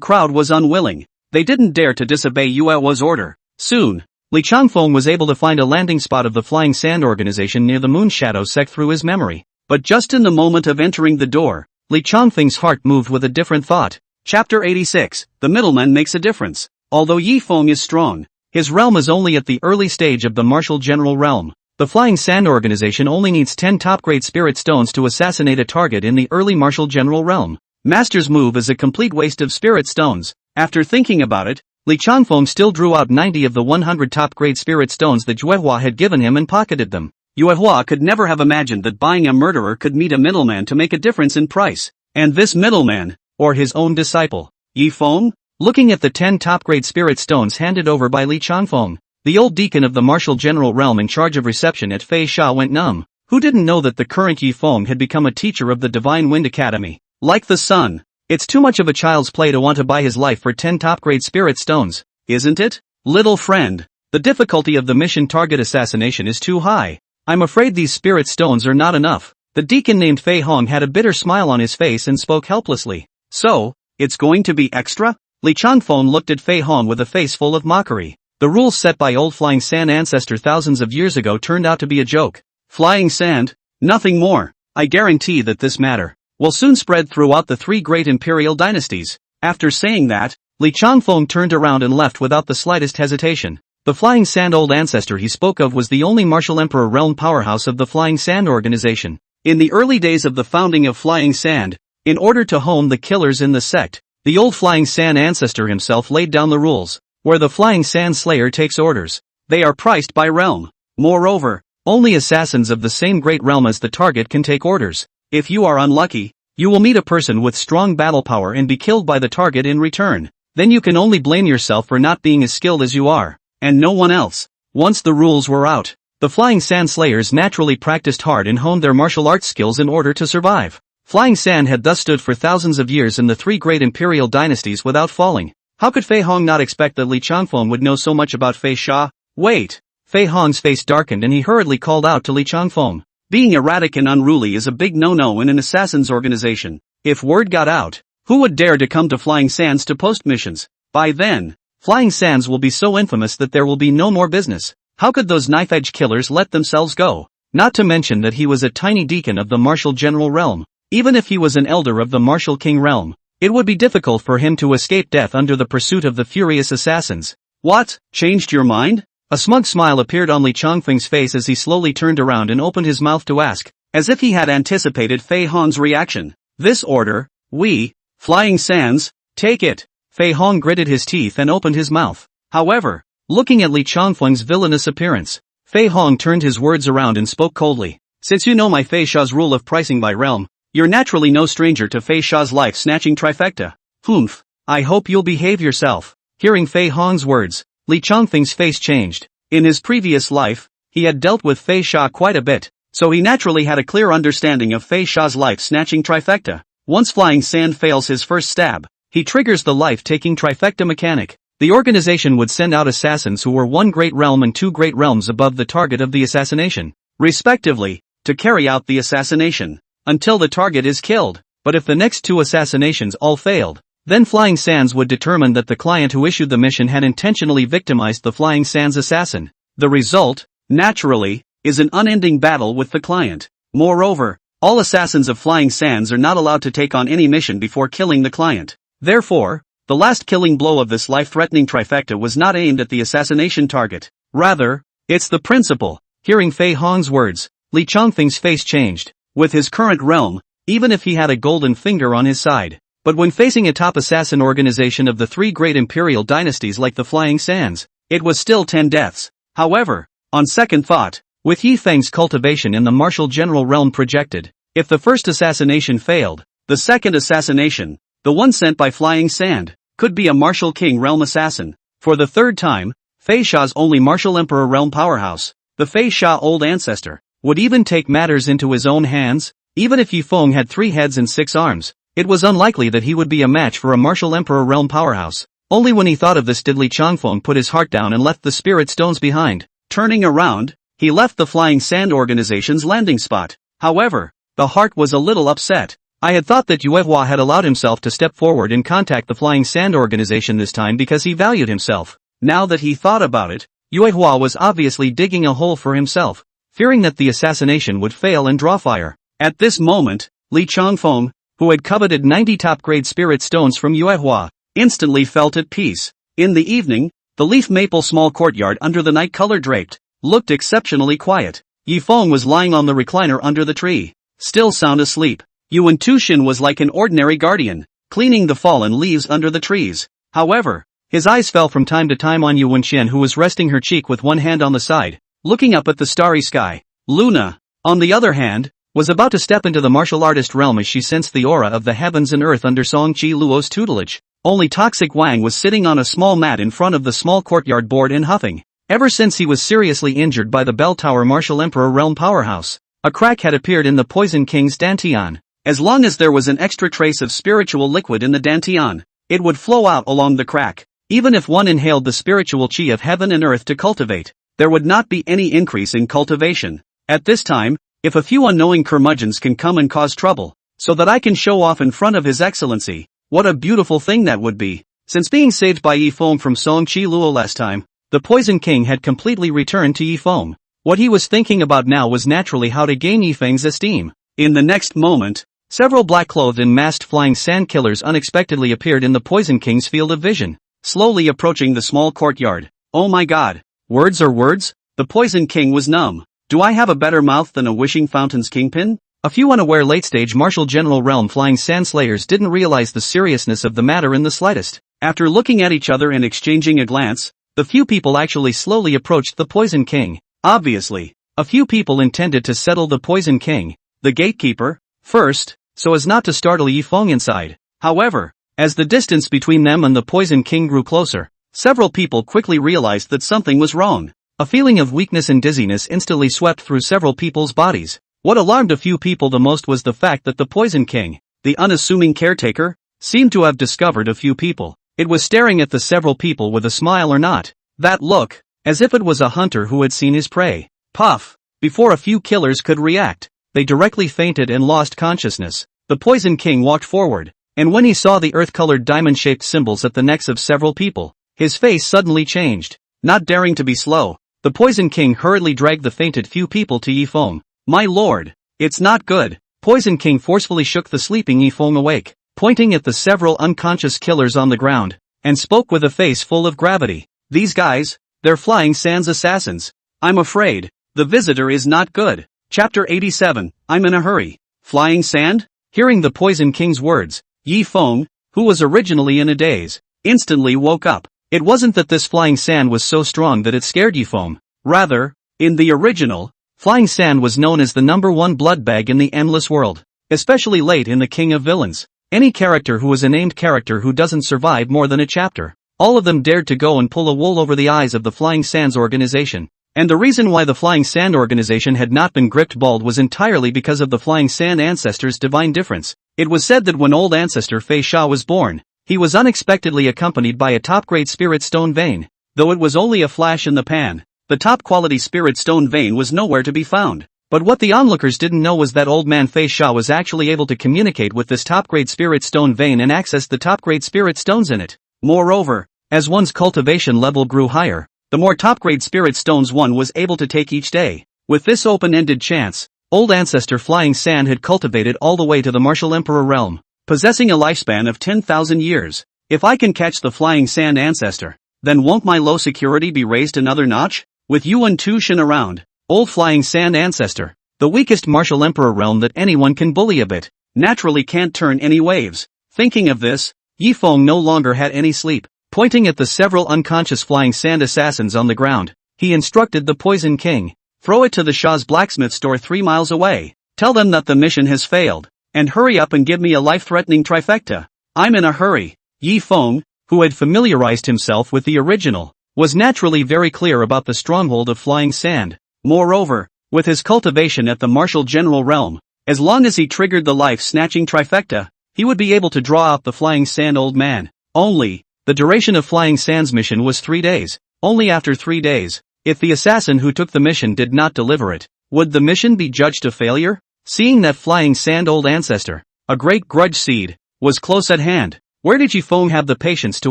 crowd was unwilling, they didn't dare to disobey Yue Hua's order. Soon, Li Changfeng was able to find a landing spot of the Flying Sand organization near the Moon Shadow sect through his memory. But just in the moment of entering the door, Li Changfeng's heart moved with a different thought. Chapter 86, The Middleman Makes a Difference. Although Yi Feng is strong, his realm is only at the early stage of the martial general realm. The Flying Sand organization only needs 10 top-grade spirit stones to assassinate a target in the early martial general realm. Master's move is a complete waste of spirit stones. After thinking about it, Li Changfeng still drew out 90 of the 100 top-grade spirit stones that Yue Hua had given him and pocketed them. Yue Hua could never have imagined that buying a murderer could meet a middleman to make a difference in price. And this middleman, or his own disciple, Yi Feng? Looking at the 10 top-grade spirit stones handed over by Li Changfeng, the old deacon of the martial general realm in charge of reception at Fei Sha went numb. Who didn't know that the current Yi Feng had become a teacher of the Divine Wind Academy? Like the sun. It's too much of a child's play to want to buy his life for 10 top-grade spirit stones, isn't it? Little friend, the difficulty of the mission target assassination is too high. I'm afraid these spirit stones are not enough. The deacon named Fei Hong had a bitter smile on his face and spoke helplessly. So, it's going to be extra? Li Changfeng looked at Fei Hong with a face full of mockery. The rules set by old Flying Sand ancestor thousands of years ago turned out to be a joke. Flying Sand? Nothing more. I guarantee that this matter will soon spread throughout the 3 great imperial dynasties. After saying that, Li Changfeng turned around and left without the slightest hesitation. The Flying Sand old ancestor he spoke of was the only martial emperor realm powerhouse of the Flying Sand organization. In the early days of the founding of Flying Sand, in order to hone the killers in the sect, the old Flying Sand ancestor himself laid down the rules. Where the Flying Sand Slayer takes orders, they are priced by realm. Moreover, only assassins of the same great realm as the target can take orders. If you are unlucky, you will meet a person with strong battle power and be killed by the target in return. Then you can only blame yourself for not being as skilled as you are, and no one else. Once the rules were out, the Flying Sand Slayers naturally practiced hard and honed their martial arts skills in order to survive. Flying Sand had thus stood for thousands of years in the 3 great imperial dynasties without falling. How could Fei Hong not expect that Li Changfeng would know so much about Fei Sha? Wait! Fei Hong's face darkened and he hurriedly called out to Li Changfeng. Being erratic and unruly is a big no-no in an assassin's organization. If word got out, who would dare to come to Flying Sands to post missions? By then, Flying Sands will be so infamous that there will be no more business. How could those knife-edge killers let themselves go? Not to mention that he was a tiny deacon of the martial general realm. Even if he was an elder of the martial king realm, it would be difficult for him to escape death under the pursuit of the furious assassins. What? Changed your mind? A smug smile appeared on Li Changfeng's face as he slowly turned around and opened his mouth to ask, as if he had anticipated Fei Hong's reaction. This order, we, Flying Sands, take it. Fei Hong gritted his teeth and opened his mouth. However, looking at Li Changfeng's villainous appearance, Fei Hong turned his words around and spoke coldly. Since you know my Fei Sha's rule of pricing by realm, you're naturally no stranger to Fei Sha's life-snatching trifecta. Humph. I hope you'll behave yourself. Hearing Fei Hong's words, Li Changfeng's face changed. In his previous life, he had dealt with Fei Sha quite a bit, so he naturally had a clear understanding of Fei Sha's life-snatching trifecta. Once Flying Sand fails his first stab, he triggers the life-taking trifecta mechanic. The organization would send out assassins who were 1 great realm and 2 great realms above the target of the assassination, respectively, to carry out the assassination until the target is killed. But if the next 2 assassinations all failed, then Flying Sands would determine that the client who issued the mission had intentionally victimized the Flying Sands assassin. The result, naturally, is an unending battle with the client. Moreover, all assassins of Flying Sands are not allowed to take on any mission before killing the client. Therefore, the last killing blow of this life-threatening trifecta was not aimed at the assassination target. Rather, it's the principal. Hearing Fei Hong's words, Li Changfeng's face changed. With his current realm, even if he had a golden finger on his side. But when facing a top assassin organization of the 3 great imperial dynasties like the Flying Sands, it was still 10 deaths. However, on second thought, with Yi Feng's cultivation in the martial general realm projected, if the first assassination failed, the second assassination, the one sent by Flying Sand, could be a martial king realm assassin. For the third time, Fei Sha's only martial emperor realm powerhouse, The Fei Sha old ancestor would even take matters into his own hands? Even if Yi Feng had 3 heads and 6 arms, it was unlikely that he would be a match for a martial emperor realm powerhouse. Only when he thought of this did Li Changfeng put his heart down and left the spirit stones behind. Turning around, he left the Flying Sand organization's landing spot. However, the heart was a little upset. I had thought that Yue Hua had allowed himself to step forward and contact the Flying Sand organization this time because he valued himself. Now that he thought about it, Yue Hua was obviously digging a hole for himself, fearing that the assassination would fail and draw fire. At this moment, Li Changfeng, who had coveted 90 top-grade spirit stones from Yue Hua, instantly felt at peace. In the evening, the leaf maple small courtyard under the night color draped, looked exceptionally quiet. Yi Feng was lying on the recliner under the tree, still sound asleep. Yuan Tushin was like an ordinary guardian, cleaning the fallen leaves under the trees. However, his eyes fell from time to time on Yuan Xian, who was resting her cheek with one hand on the side, looking up at the starry sky. Luna, on the other hand, was about to step into the martial artist realm as she sensed the aura of the heavens and earth under Song Chi Luo's tutelage. Only Toxic Wang was sitting on a small mat in front of the small courtyard board and huffing. Ever since he was seriously injured by the Bell Tower Martial Emperor realm powerhouse, a crack had appeared in the Poison King's dantian. As long as there was an extra trace of spiritual liquid in the dantian, it would flow out along the crack. Even if one inhaled the spiritual chi of heaven and earth to cultivate, there would not be any increase in cultivation. At this time, if a few unknowing curmudgeons can come and cause trouble, so that I can show off in front of His Excellency, what a beautiful thing that would be. Since being saved by Yi Feng from Song Chi Luo last time, the Poison King had completely returned to Yi Feng. What he was thinking about now was naturally how to gain Yi Feng's esteem. In the next moment, several black-clothed and masked flying sand killers unexpectedly appeared in the Poison King's field of vision, slowly approaching the small courtyard. Oh my god. Words are words? The Poison King was numb. Do I have a better mouth than a Wishing Fountain's kingpin? A few unaware late-stage martial general realm flying sand slayers didn't realize the seriousness of the matter in the slightest. After looking at each other and exchanging a glance, the few people actually slowly approached the Poison King. Obviously, a few people intended to settle the Poison King, the gatekeeper, first, so as not to startle Yi Feng inside. However, as the distance between them and the Poison King grew closer, several people quickly realized that something was wrong. A feeling of weakness and dizziness instantly swept through several people's bodies. What alarmed a few people the most was the fact that the Poison King, the unassuming caretaker, seemed to have discovered a few people. It was staring at the several people with a smile or not. That look, as if it was a hunter who had seen his prey. Puff! Before a few killers could react, they directly fainted and lost consciousness. The Poison King walked forward, and when he saw the earth-colored diamond-shaped symbols at the necks of several people, his face suddenly changed. Not daring to be slow, the Poison King hurriedly dragged the fainted few people to Yi Feng. My lord, it's not good. Poison King forcefully shook the sleeping Yi Feng awake, pointing at the several unconscious killers on the ground, and spoke with a face full of gravity. These guys, they're Flying Sands assassins. I'm afraid, the visitor is not good. Chapter 87, I'm in a hurry. Flying Sand? Hearing the Poison King's words, Yi Feng, who was originally in a daze, instantly woke up. It wasn't that this Flying Sand was so strong that it scared Yi Feng. Rather, in the original, Flying Sand was known as the #1 blood bag in the endless world, especially late in the King of Villains. Any character who was a named character who doesn't survive more than a chapter, all of them dared to go and pull a wool over the eyes of the Flying Sands organization. And the reason why the Flying Sand organization had not been gripped bald was entirely because of the Flying Sand ancestor's divine difference. It was said that when old ancestor Fei Sha was born, he was unexpectedly accompanied by a top-grade spirit stone vein. Though it was only a flash in the pan, the top-quality spirit stone vein was nowhere to be found. But what the onlookers didn't know was that old man Fei Sha was actually able to communicate with this top-grade spirit stone vein and access the top-grade spirit stones in it. Moreover, as one's cultivation level grew higher, the more top-grade spirit stones one was able to take each day. With this open-ended chance, old ancestor Flying Sand had cultivated all the way to the Martial Emperor realm, possessing a lifespan of 10,000 years. If I can catch the Flying Sand ancestor, then won't my low security be raised another notch? With Yuan Tushin around, old Flying Sand ancestor, the weakest Martial Emperor realm that anyone can bully a bit, naturally can't turn any waves. Thinking of this, Yi Feng no longer had any sleep. Pointing at the several unconscious Flying Sand assassins on the ground, he instructed the Poison King, throw it to the Shah's blacksmith store 3 miles away. Tell them that the mission has failed, and hurry up and give me a life-threatening trifecta. I'm in a hurry. Yi Feng, who had familiarized himself with the original, was naturally very clear about the stronghold of Flying Sand. Moreover, with his cultivation at the martial general realm, as long as he triggered the life-snatching trifecta, he would be able to draw out the Flying Sand Old Man. Only, the duration of Flying Sand's mission was 3 days. Only after 3 days, if the assassin who took the mission did not deliver it, would the mission be judged a failure? Seeing that Flying Sand Old Ancestor, a great grudge seed, was close at hand, where did Yi Feng have the patience to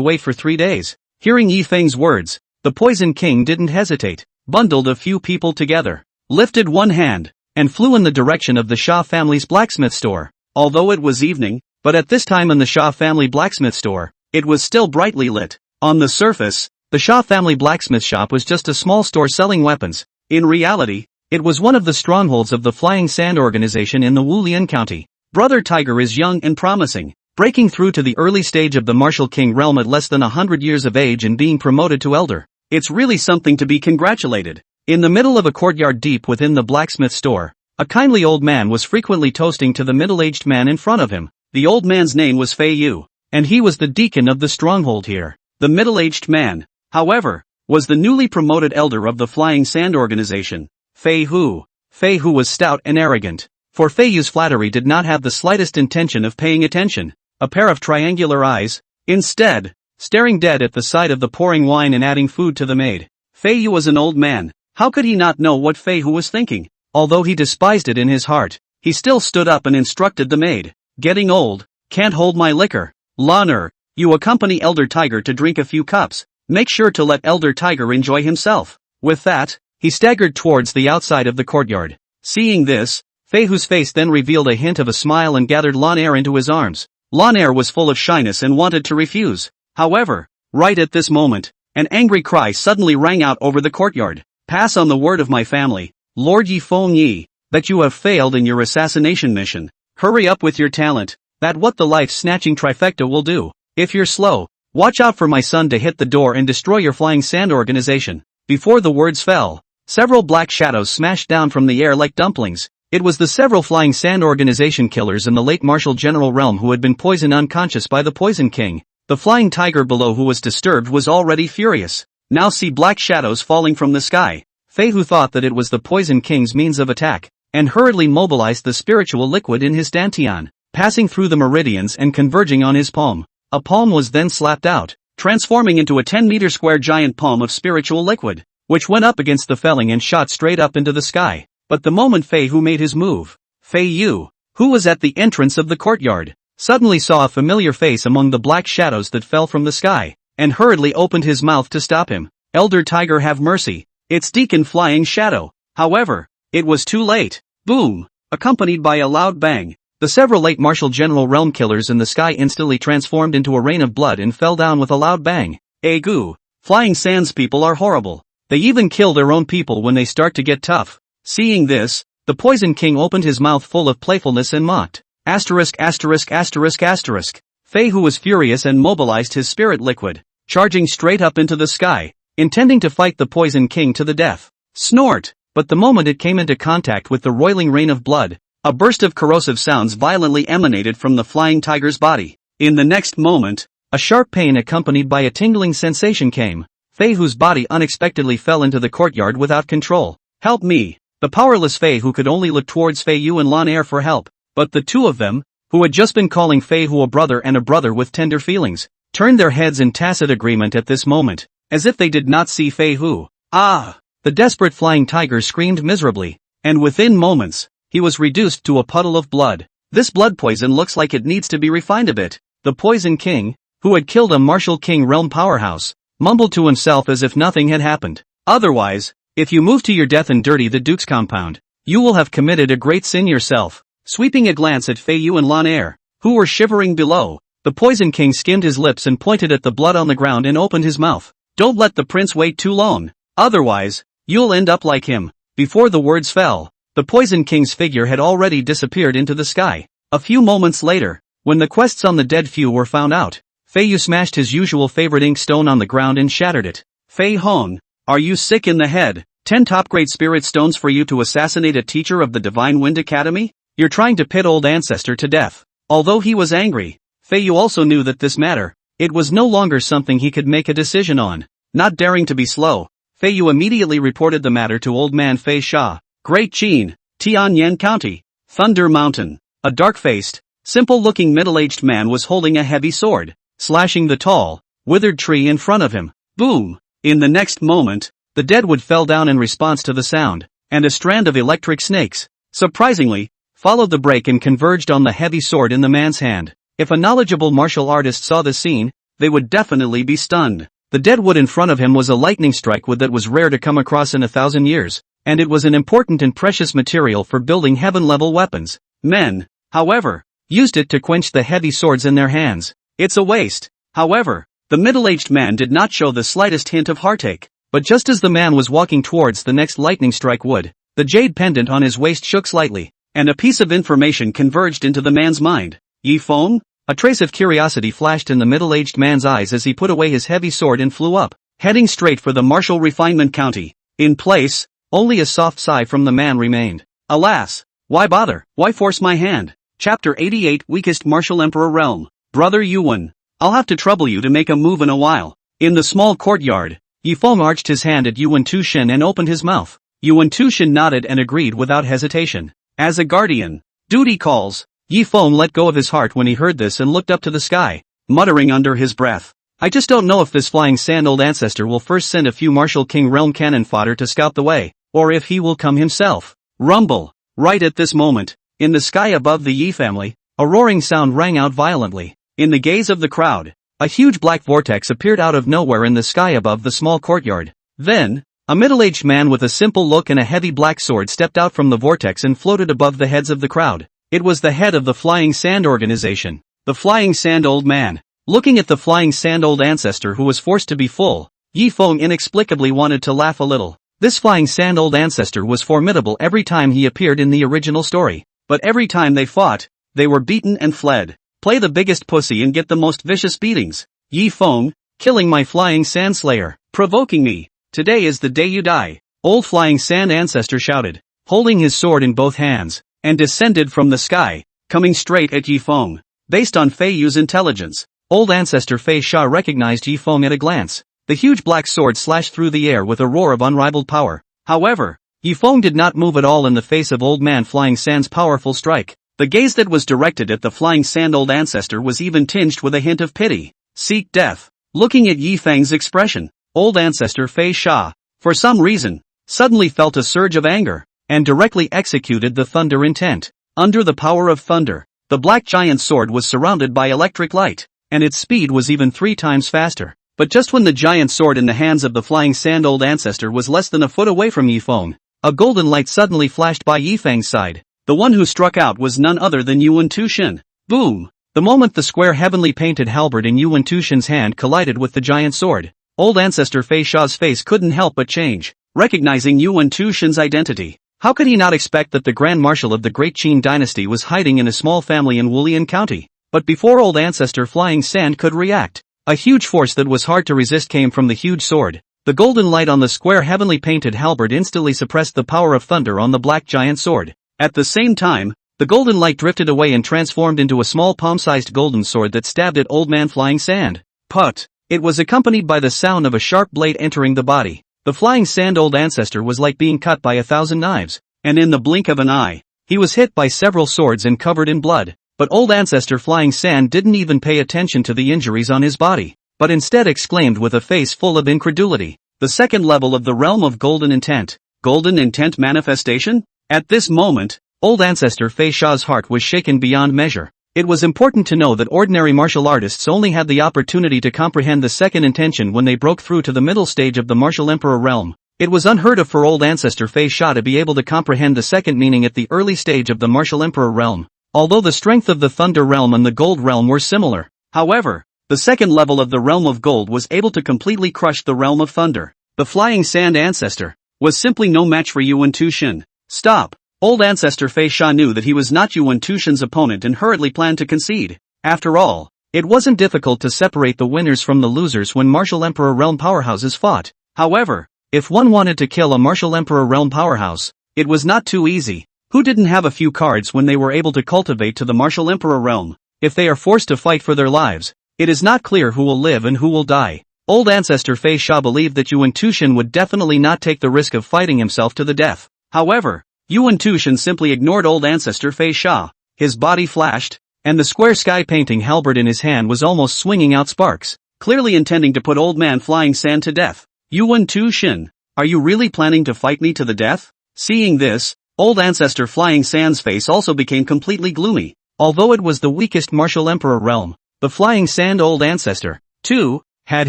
wait for 3 days? Hearing Yi Feng's words, the Poison King didn't hesitate, bundled a few people together, lifted one hand, and flew in the direction of the Shah family's blacksmith store. Although it was evening, but at this time in the Shah family blacksmith store, it was still brightly lit. On the surface, the Shah family blacksmith shop was just a small store selling weapons. In reality, it was one of the strongholds of the Flying Sand organization in the Wulian County. Brother Tiger is young and promising, breaking through to the early stage of the Martial King realm at less than 100 years of age and being promoted to elder. It's really something to be congratulated. In the middle of a courtyard deep within the blacksmith store, a kindly old man was frequently toasting to the middle-aged man in front of him. The old man's name was Fei Yu, and he was the deacon of the stronghold here. The middle-aged man, however, was the newly promoted elder of the Flying Sand organization, Fei Hu. Fei Hu was stout and arrogant, for Fei Yu's flattery did not have the slightest intention of paying attention. A pair of triangular eyes, instead, staring dead at the sight of the pouring wine and adding food to the maid. Fei Yu was an old man. How could he not know what Fei Hu was thinking? Although he despised it in his heart, he still stood up and instructed the maid. Getting old, can't hold my liquor. Laner, you accompany Elder Tiger to drink a few cups. Make sure to let Elder Tiger enjoy himself. With that, he staggered towards the outside of the courtyard. Seeing this, Fei Hu's face then revealed a hint of a smile and gathered Laner into his arms. Laner was full of shyness and wanted to refuse. However, right at this moment, an angry cry suddenly rang out over the courtyard. Pass on the word of my family, Lord Yi Feng Yi, that you have failed in your assassination mission. Hurry up with your talent, that what the life-snatching trifecta will do. If you're slow, watch out for my son to hit the door and destroy your Flying Sand organization. Before the words fell, several black shadows smashed down from the air like dumplings. It was the several Flying Sand organization killers in the late martial general realm who had been poisoned unconscious by the Poison King. The flying tiger below who was disturbed was already furious. Now see black shadows falling from the sky. Fei Hu thought that it was the Poison King's means of attack, and hurriedly mobilized the spiritual liquid in his dantian, passing through the meridians and converging on his palm. A palm was then slapped out, transforming into a 10-meter square giant palm of spiritual liquid, which went up against the felling and shot straight up into the sky. But the moment Fei Hu made his move, Fei Yu, who was at the entrance of the courtyard, suddenly saw a familiar face among the black shadows that fell from the sky, and hurriedly opened his mouth to stop him. Elder Tiger, have mercy. It's Deacon Flying Shadow. However, it was too late. Boom! Accompanied by a loud bang, the several late martial general realm killers in the sky instantly transformed into a rain of blood and fell down with a loud bang. Egu! Flying Sands people are horrible. They even kill their own people when they start to get tough. Seeing this, the Poison King opened his mouth full of playfulness and mocked. Asterisk asterisk asterisk asterisk. Fei Hu was furious and mobilized his spirit liquid, charging straight up into the sky, intending to fight the Poison King to the death. Snort! But the moment it came into contact with the roiling rain of blood, a burst of corrosive sounds violently emanated from the flying tiger's body. In the next moment, a sharp pain accompanied by a tingling sensation came. Fei Hu's body unexpectedly fell into the courtyard without control. Help me! The powerless Fei Hu could only look towards Fei Yu and Lan Er for help, but the two of them, who had just been calling Fei Hu a brother and a brother with tender feelings, turned their heads in tacit agreement at this moment, as if they did not see Fei Hu. Ah! The desperate flying tiger screamed miserably, and within moments, he was reduced to a puddle of blood. This blood poison looks like it needs to be refined a bit. The Poison King, who had killed a martial king realm powerhouse, mumbled to himself as if nothing had happened. Otherwise, if you move to your death and dirty the Duke's compound, you will have committed a great sin yourself. Sweeping a glance at Fei Yu and Lan Er, who were shivering below, the Poison King skimmed his lips and pointed at the blood on the ground and opened his mouth. Don't let the prince wait too long. Otherwise, you'll end up like him. Before the words fell, the Poison King's figure had already disappeared into the sky. A few moments later, when the quests on the dead few were found out, Fei Yu smashed his usual favorite ink stone on the ground and shattered it. Fei Hong, are you sick in the head? 10 top-grade spirit stones for you to assassinate a teacher of the Divine Wind Academy? You're trying to pit old ancestor to death. Although he was angry, Fei Yu also knew that this matter, it was no longer something he could make a decision on. Not daring to be slow, Fei Yu immediately reported the matter to Old Man Fei Sha. Great Qin, Tianyan County, Thunder Mountain. A dark-faced, simple-looking middle-aged man was holding a heavy sword, slashing the tall, withered tree in front of him. Boom! In the next moment, the deadwood fell down in response to the sound, and a strand of electric snakes, surprisingly, followed the break and converged on the heavy sword in the man's hand. If a knowledgeable martial artist saw the scene, they would definitely be stunned. The deadwood in front of him was a lightning strike wood that was rare to come across in 1,000 years, and it was an important and precious material for building heaven-level weapons. Men, however, used it to quench the heavy swords in their hands. It's a waste. However, the middle-aged man did not show the slightest hint of heartache. But just as the man was walking towards the next lightning strike wood, the jade pendant on his waist shook slightly, and a piece of information converged into the man's mind. Yi Feng? A trace of curiosity flashed in the middle-aged man's eyes as he put away his heavy sword and flew up, heading straight for the martial refinement county. In place, only a soft sigh from the man remained. Alas! Why bother? Why force my hand? Chapter 88 Weakest Martial Emperor Realm. Brother Yuan, I'll have to trouble you to make a move in a while. In the small courtyard, Yi Feng arched his hand at Yuan Tushin and opened his mouth. Yuan Tushin nodded and agreed without hesitation. As a guardian, duty calls. Yi Feng let go of his heart when he heard this and looked up to the sky, muttering under his breath. I just don't know if this flying sand old ancestor will first send a few martial king realm cannon fodder to scout the way, or if he will come himself. Rumble. Right at this moment, in the sky above the Yi family, a roaring sound rang out violently. In the gaze of the crowd, a huge black vortex appeared out of nowhere in the sky above the small courtyard. Then, a middle-aged man with a simple look and a heavy black sword stepped out from the vortex and floated above the heads of the crowd. It was the head of the Flying Sand organization, the Flying Sand Old Man. Looking at the Flying Sand Old ancestor who was forced to be full, Yi Feng inexplicably wanted to laugh a little. This Flying Sand Old ancestor was formidable every time he appeared in the original story, but every time they fought, they were beaten and fled. Play the biggest pussy and get the most vicious beatings. Yi Feng, killing my Flying Sand Slayer, provoking me. Today is the day you die. Old Flying Sand ancestor shouted, holding his sword in both hands, and descended from the sky, coming straight at Yi Feng. Based on Fei Yu's intelligence, old ancestor Fei Sha recognized Yi Feng at a glance. The huge black sword slashed through the air with a roar of unrivaled power. However, Yi Feng did not move at all in the face of old man Flying Sand's powerful strike. The gaze that was directed at the Flying Sand Old ancestor was even tinged with a hint of pity. Seek death. Looking at Yi Feng's expression, old ancestor Fei Sha, for some reason, suddenly felt a surge of anger, and directly executed the thunder intent. Under the power of thunder, the black giant sword was surrounded by electric light, and its speed was even 3 times faster. But just when the giant sword in the hands of the Flying Sand Old ancestor was less than a foot away from Yi Feng, a golden light suddenly flashed by Yi Feng's side. The one who struck out was none other than Yuan Tushin. Boom! The moment the square heavenly painted halberd in Yuan Tushin's hand collided with the giant sword, old ancestor Fei Sha's face couldn't help but change, recognizing Yuan Tushin's identity. How could he not expect that the Grand Marshal of the Great Qin dynasty was hiding in a small family in Wulian County? But before old ancestor Flying Sand could react, a huge force that was hard to resist came from the huge sword. The golden light on the square heavenly painted halberd instantly suppressed the power of thunder on the black giant sword. At the same time, the golden light drifted away and transformed into a small palm-sized golden sword that stabbed at old man Flying Sand. Put! It was accompanied by the sound of a sharp blade entering the body. The Flying Sand Old ancestor was like being cut by 1,000 knives, and in the blink of an eye, he was hit by several swords and covered in blood. But old ancestor Flying Sand didn't even pay attention to the injuries on his body, but instead exclaimed with a face full of incredulity, the second level of the realm of golden intent. Golden intent manifestation? At this moment, old ancestor Fei Sha's heart was shaken beyond measure. It was important to know that ordinary martial artists only had the opportunity to comprehend the second intention when they broke through to the middle stage of the martial emperor realm. It was unheard of for old ancestor Fei Sha to be able to comprehend the second meaning at the early stage of the martial emperor realm. Although the strength of the Thunder Realm and the Gold Realm were similar, however, the second level of the Realm of Gold was able to completely crush the Realm of Thunder. The Flying Sand Ancestor was simply no match for Yuan Tushin. Stop! Old ancestor Fei Sha knew that he was not Yuan Tushin's opponent and hurriedly planned to concede. After all, it wasn't difficult to separate the winners from the losers when Martial Emperor Realm powerhouses fought. However, if one wanted to kill a Martial Emperor Realm powerhouse, it was not too easy. Who didn't have a few cards when they were able to cultivate to the Martial Emperor realm? If they are forced to fight for their lives, it is not clear who will live and who will die. Old ancestor Fei Sha believed that Yuan Tushan would definitely not take the risk of fighting himself to the death. However, Yuan Tushan simply ignored old ancestor Fei Sha. His body flashed, and the square sky painting halberd in his hand was almost swinging out sparks, clearly intending to put old man Flying Sand to death. Yuan Tushan, are you really planning to fight me to the death? Seeing this, old ancestor Flying Sand's face also became completely gloomy. Although it was the weakest martial emperor realm, the Flying Sand old ancestor, too, had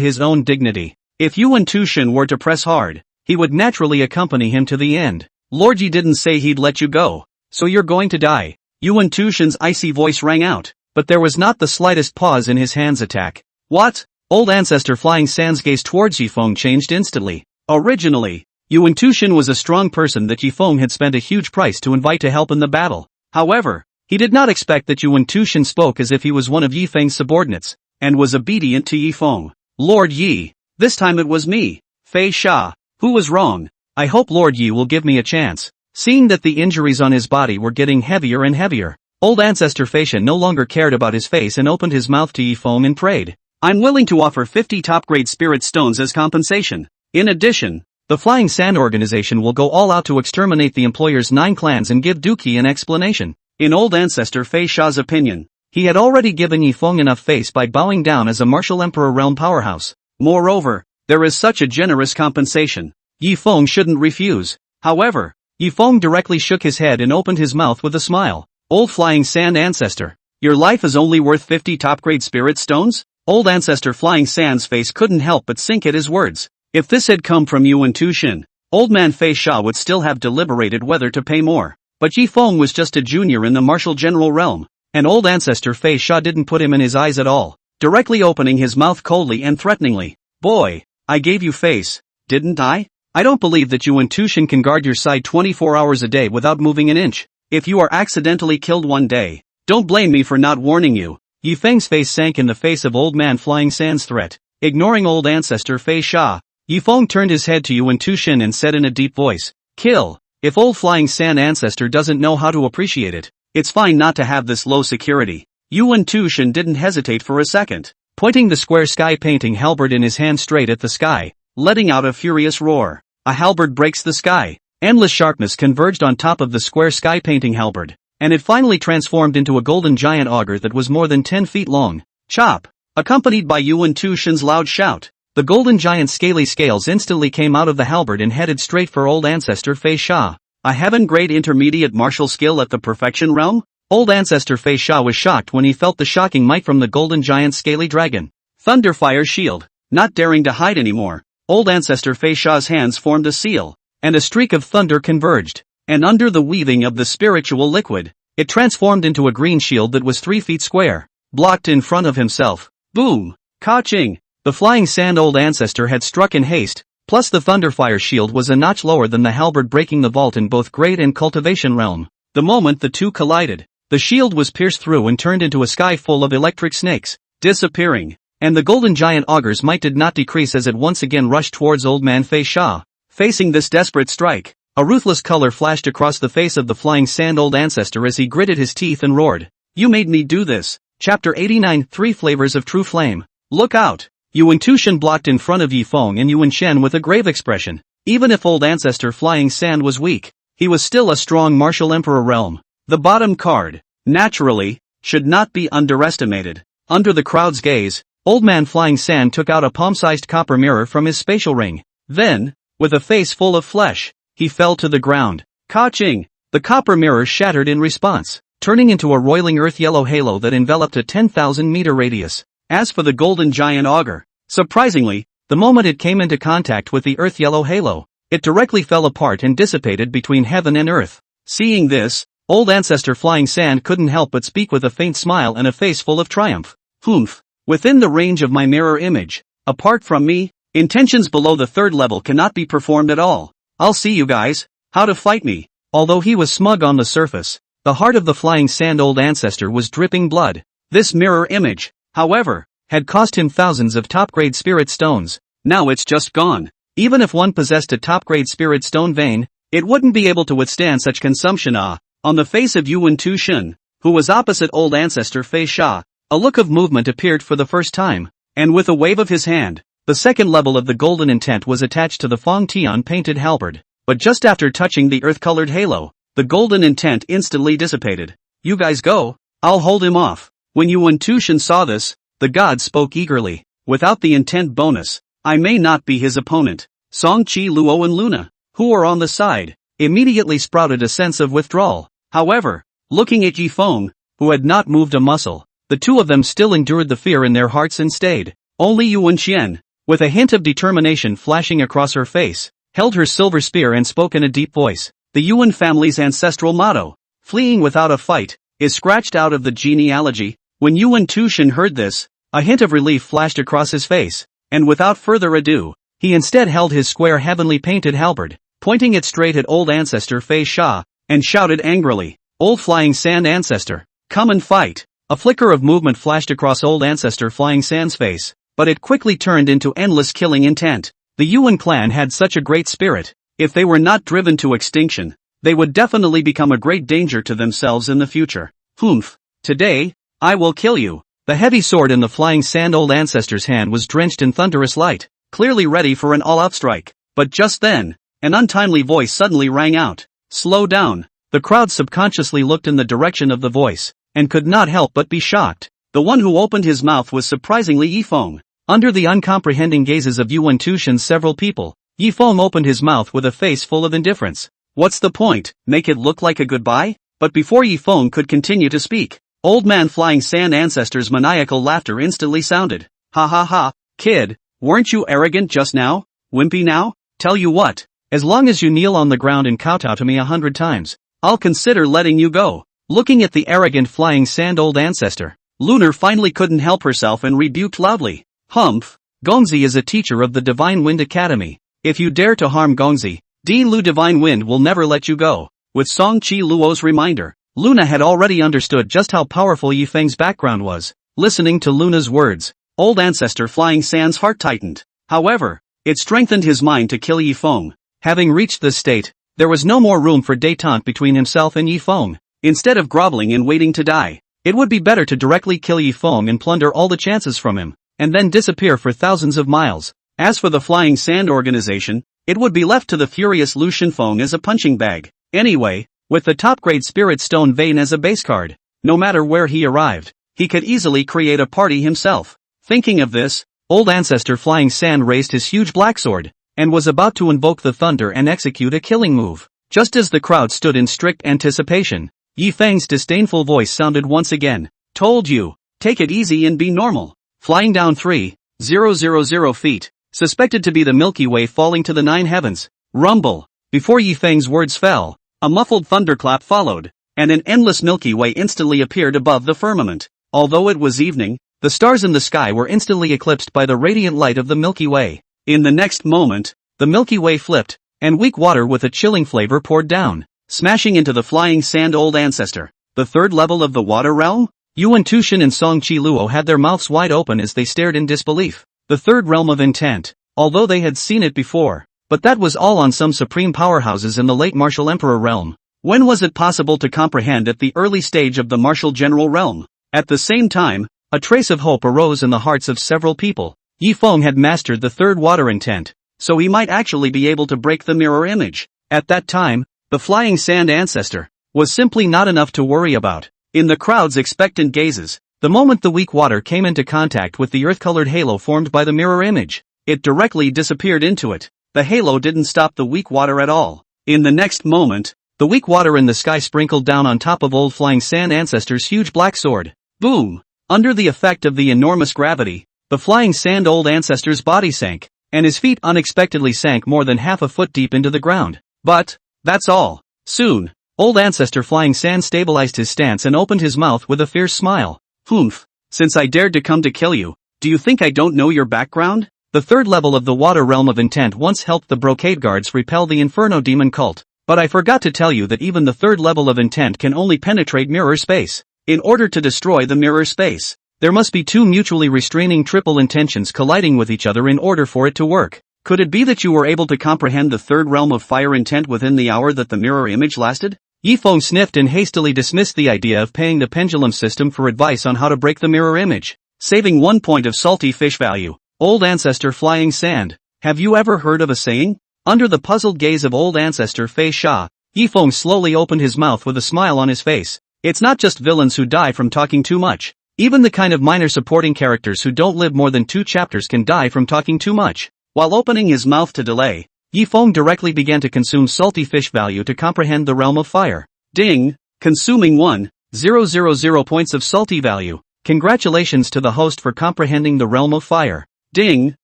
his own dignity. If Yuan Tushan were to press hard, he would naturally accompany him to the end. Lord Yi didn't say he'd let you go, so you're going to die. Yuan Tushan's icy voice rang out, but there was not the slightest pause in his hand's attack. What? Old ancestor Flying Sand's gaze towards Yifeng changed instantly. Originally, Yuan Tushan was a strong person that Yifeng had spent a huge price to invite to help in the battle. However, he did not expect that Yuan Tushan spoke as if he was one of Yifeng's subordinates, and was obedient to Yifeng. Lord Yi, this time it was me, Fei Sha, who was wrong. I hope Lord Yi will give me a chance. Seeing that the injuries on his body were getting heavier and heavier, old ancestor Fei Sha no longer cared about his face and opened his mouth to Yifeng and prayed. I'm willing to offer 50 top-grade spirit stones as compensation. In addition, the Flying Sand organization will go all out to exterminate the employer's 9 clans and give Duki an explanation. In old ancestor Fei Sha's opinion, he had already given Yifeng enough face by bowing down as a martial emperor realm powerhouse. Moreover, there is such a generous compensation. Yifeng shouldn't refuse. However, Yifeng directly shook his head and opened his mouth with a smile. Old Flying Sand ancestor, your life is only worth 50 top-grade spirit stones? Old ancestor Flying Sand's face couldn't help but sink at his words. If this had come from Yuan Tushan, old man Fei Sha would still have deliberated whether to pay more. But Yifeng was just a junior in the martial general realm. And old ancestor Fei Sha didn't put him in his eyes at all, directly opening his mouth coldly and threateningly. Boy, I gave you face, didn't I? I don't believe that Yuan Tushan can guard your side 24 hours a day without moving an inch. If you are accidentally killed one day, don't blame me for not warning you. Yifeng's face sank in the face of old man Flying Sand's threat. Ignoring old ancestor Fei Sha, Yifeng turned his head to Yuan Tushan and said in a deep voice, kill. If old Flying Sand ancestor doesn't know how to appreciate it, it's fine not to have this low security. Yuan Tushan didn't hesitate for a second, pointing the square sky painting halberd in his hand straight at the sky, letting out a furious roar. A halberd breaks the sky. Endless sharpness converged on top of the square sky painting halberd, and it finally transformed into a golden giant auger that was more than 10 feet long. Chop! Accompanied by Yuan Tushan's loud shout, the golden giant's scaly scales instantly came out of the halberd and headed straight for old ancestor Fei Sha. A heaven-grade intermediate martial skill at the perfection realm? Old ancestor Fei Sha was shocked when he felt the shocking might from the golden giant's scaly dragon. Thunderfire shield. Not daring to hide anymore, old ancestor Fei Sha's hands formed a seal, and a streak of thunder converged, and under the weaving of the spiritual liquid, it transformed into a green shield that was 3 feet square, blocked in front of himself. Boom! Ka-ching! The Flying Sand old ancestor had struck in haste, plus the Thunderfire shield was a notch lower than the halberd, breaking the vault in both grade and cultivation realm. The moment the two collided, the shield was pierced through and turned into a sky full of electric snakes, disappearing, and the golden giant auger's might did not decrease as it once again rushed towards old man Fei Sha. Facing this desperate strike, a ruthless color flashed across the face of the Flying Sand old ancestor as he gritted his teeth and roared. You made me do this. Chapter 89 3 Flavors of True Flame. Look out! Yuan Tushan blocked in front of Yifeng and Yuan Shen with a grave expression. Even if old ancestor Flying Sand was weak, he was still a strong martial emperor realm. The bottom card, naturally, should not be underestimated. Under the crowd's gaze, old man Flying Sand took out a palm-sized copper mirror from his spatial ring. Then, with a face full of flesh, he fell to the ground. Ka-ching! The copper mirror shattered in response, turning into a roiling earth-yellow halo that enveloped a 10,000-meter radius. As for the golden giant auger, surprisingly, the moment it came into contact with the earth-yellow halo, it directly fell apart and dissipated between heaven and earth. Seeing this, old ancestor Flying Sand couldn't help but speak with a faint smile and a face full of triumph. Humph! Within the range of my mirror image, apart from me, intentions below the 3rd level cannot be performed at all. I'll see you guys, how to fight me. Although he was smug on the surface, the heart of the Flying Sand old ancestor was dripping blood. This mirror image, however, had cost him thousands of top-grade spirit stones. Now it's just gone. Even if one possessed a top-grade spirit stone vein, it wouldn't be able to withstand such consumption. On the face of Yuan Tushan, who was opposite old ancestor Fei Sha, a look of movement appeared for the first time, and with a wave of his hand, The second level of the golden intent was attached to the Fong Tian painted halberd, but just after touching the earth-colored halo, the golden intent instantly dissipated. You guys go, I'll hold him off. When Yuan Tushan saw this, the god spoke eagerly. Without the intent bonus, I may not be his opponent. Song Chi Luo and Luna, who are on the side, immediately sprouted a sense of withdrawal. However, looking at Yi Feng, who had not moved a muscle, the two of them still endured the fear in their hearts and stayed. Only Yuan Qian, with a hint of determination flashing across her face, held her silver spear and spoke in a deep voice. The Yuan family's ancestral motto, fleeing without a fight, is scratched out of the genealogy. When Yuan Tushan heard this, a hint of relief flashed across his face, and without further ado, he instead held his square heavenly painted halberd, pointing it straight at old ancestor Fei Sha, and shouted angrily, "Old Flying Sand Ancestor, come and fight!" A flicker of movement flashed across old ancestor Flying Sand's face, but it quickly turned into endless killing intent. The Yuan clan had such a great spirit. If they were not driven to extinction, they would definitely become a great danger to themselves in the future. Humph! Today, I will kill you. The heavy sword in the Flying Sand old ancestor's hand was drenched in thunderous light, clearly ready for an all-out strike. But just then, an untimely voice suddenly rang out. Slow down. The crowd subconsciously looked in the direction of the voice, and could not help but be shocked. The one who opened his mouth was surprisingly Yi Feng. Under the uncomprehending gazes of Yuan Tushan's several people, Yi Feng opened his mouth with a face full of indifference. What's the point? Make it look like a goodbye? But before Yi Feng could continue to speak, Old Man Flying Sand Ancestor's maniacal laughter instantly sounded. Ha ha ha, kid, weren't you arrogant just now? Wimpy now? Tell you what, as long as you kneel on the ground and kowtow to me 100 times, I'll consider letting you go. Looking at the arrogant Flying Sand old ancestor, Lunar finally couldn't help herself and rebuked loudly. Humph, Gongzi is a teacher of the Divine Wind Academy. If you dare to harm Gongzi, Di Lu Divine Wind will never let you go. With Song Chi Luo's reminder, Luna had already understood just how powerful Yi Feng's background was. Listening to Luna's words, old ancestor Flying Sand's heart tightened. However, it strengthened his mind to kill Yi Feng. Having reached this state, there was no more room for détente between himself and Yi Feng. Instead of groveling and waiting to die, it would be better to directly kill Yi Feng and plunder all the chances from him, and then disappear for thousands of miles. As for the Flying Sand organization, it would be left to the furious Lu Shenfeng as a punching bag. Anyway, with the top-grade Spirit Stone Vein as a base card, no matter where he arrived, he could easily create a party himself. Thinking of this, old ancestor Flying Sand raised his huge black sword, and was about to invoke the thunder and execute a killing move. Just as the crowd stood in strict anticipation, Yi Feng's disdainful voice sounded once again. Told you, take it easy and be normal. Flying down 3,000 feet, suspected to be the Milky Way falling to the 9 heavens. Rumble. Before Yi Feng's words fell, a muffled thunderclap followed, and an endless Milky Way instantly appeared above the firmament. Although it was evening, the stars in the sky were instantly eclipsed by the radiant light of the Milky Way. In the next moment, the Milky Way flipped, and weak water with a chilling flavor poured down, smashing into the Flying Sand old ancestor. The third level of the water realm? Yuan Tushan and Song Chi Luo had their mouths wide open as they stared in disbelief. The third realm of intent, although they had seen it before, but that was all on some supreme powerhouses in the late Martial Emperor realm. When was it possible to comprehend at the early stage of the Martial General realm? At the same time, a trace of hope arose in the hearts of several people. Yi Feng had mastered the third water intent, so he might actually be able to break the mirror image. At that time, the Flying Sand ancestor was simply not enough to worry about. In the crowd's expectant gazes, the moment the weak water came into contact with the earth-colored halo formed by the mirror image, it directly disappeared into it. The halo didn't stop the weak water at all. In the next moment, the weak water in the sky sprinkled down on top of old Flying Sand ancestor's huge black sword. Boom! Under the effect of the enormous gravity, the Flying Sand old ancestor's body sank, and his feet unexpectedly sank more than half a foot deep into the ground. But that's all. Soon, old ancestor Flying Sand stabilized his stance and opened his mouth with a fierce smile. Humph! Since I dared to come to kill you, do you think I don't know your background? The third level of the water realm of intent once helped the Brocade Guards repel the Inferno Demon cult, but I forgot to tell you that even the third level of intent can only penetrate mirror space. In order to destroy the mirror space, there must be two mutually restraining triple intentions colliding with each other in order for it to work. Could it be that you were able to comprehend the third realm of fire intent within the hour that the mirror image lasted? Yi Feng sniffed and hastily dismissed the idea of paying the pendulum system for advice on how to break the mirror image. Saving 1 point of salty fish value. Old Ancestor Flying Sand. Have you ever heard of a saying? Under the puzzled gaze of Old Ancestor Fei Sha, Yifeng slowly opened his mouth with a smile on his face. It's not just villains who die from talking too much. Even the kind of minor supporting characters who don't live more than 2 chapters can die from talking too much. While opening his mouth to delay, Yifeng directly began to consume salty fish value to comprehend the realm of fire. Ding! Consuming 1,000 points of salty value. Congratulations to the host for comprehending the realm of fire. Ding!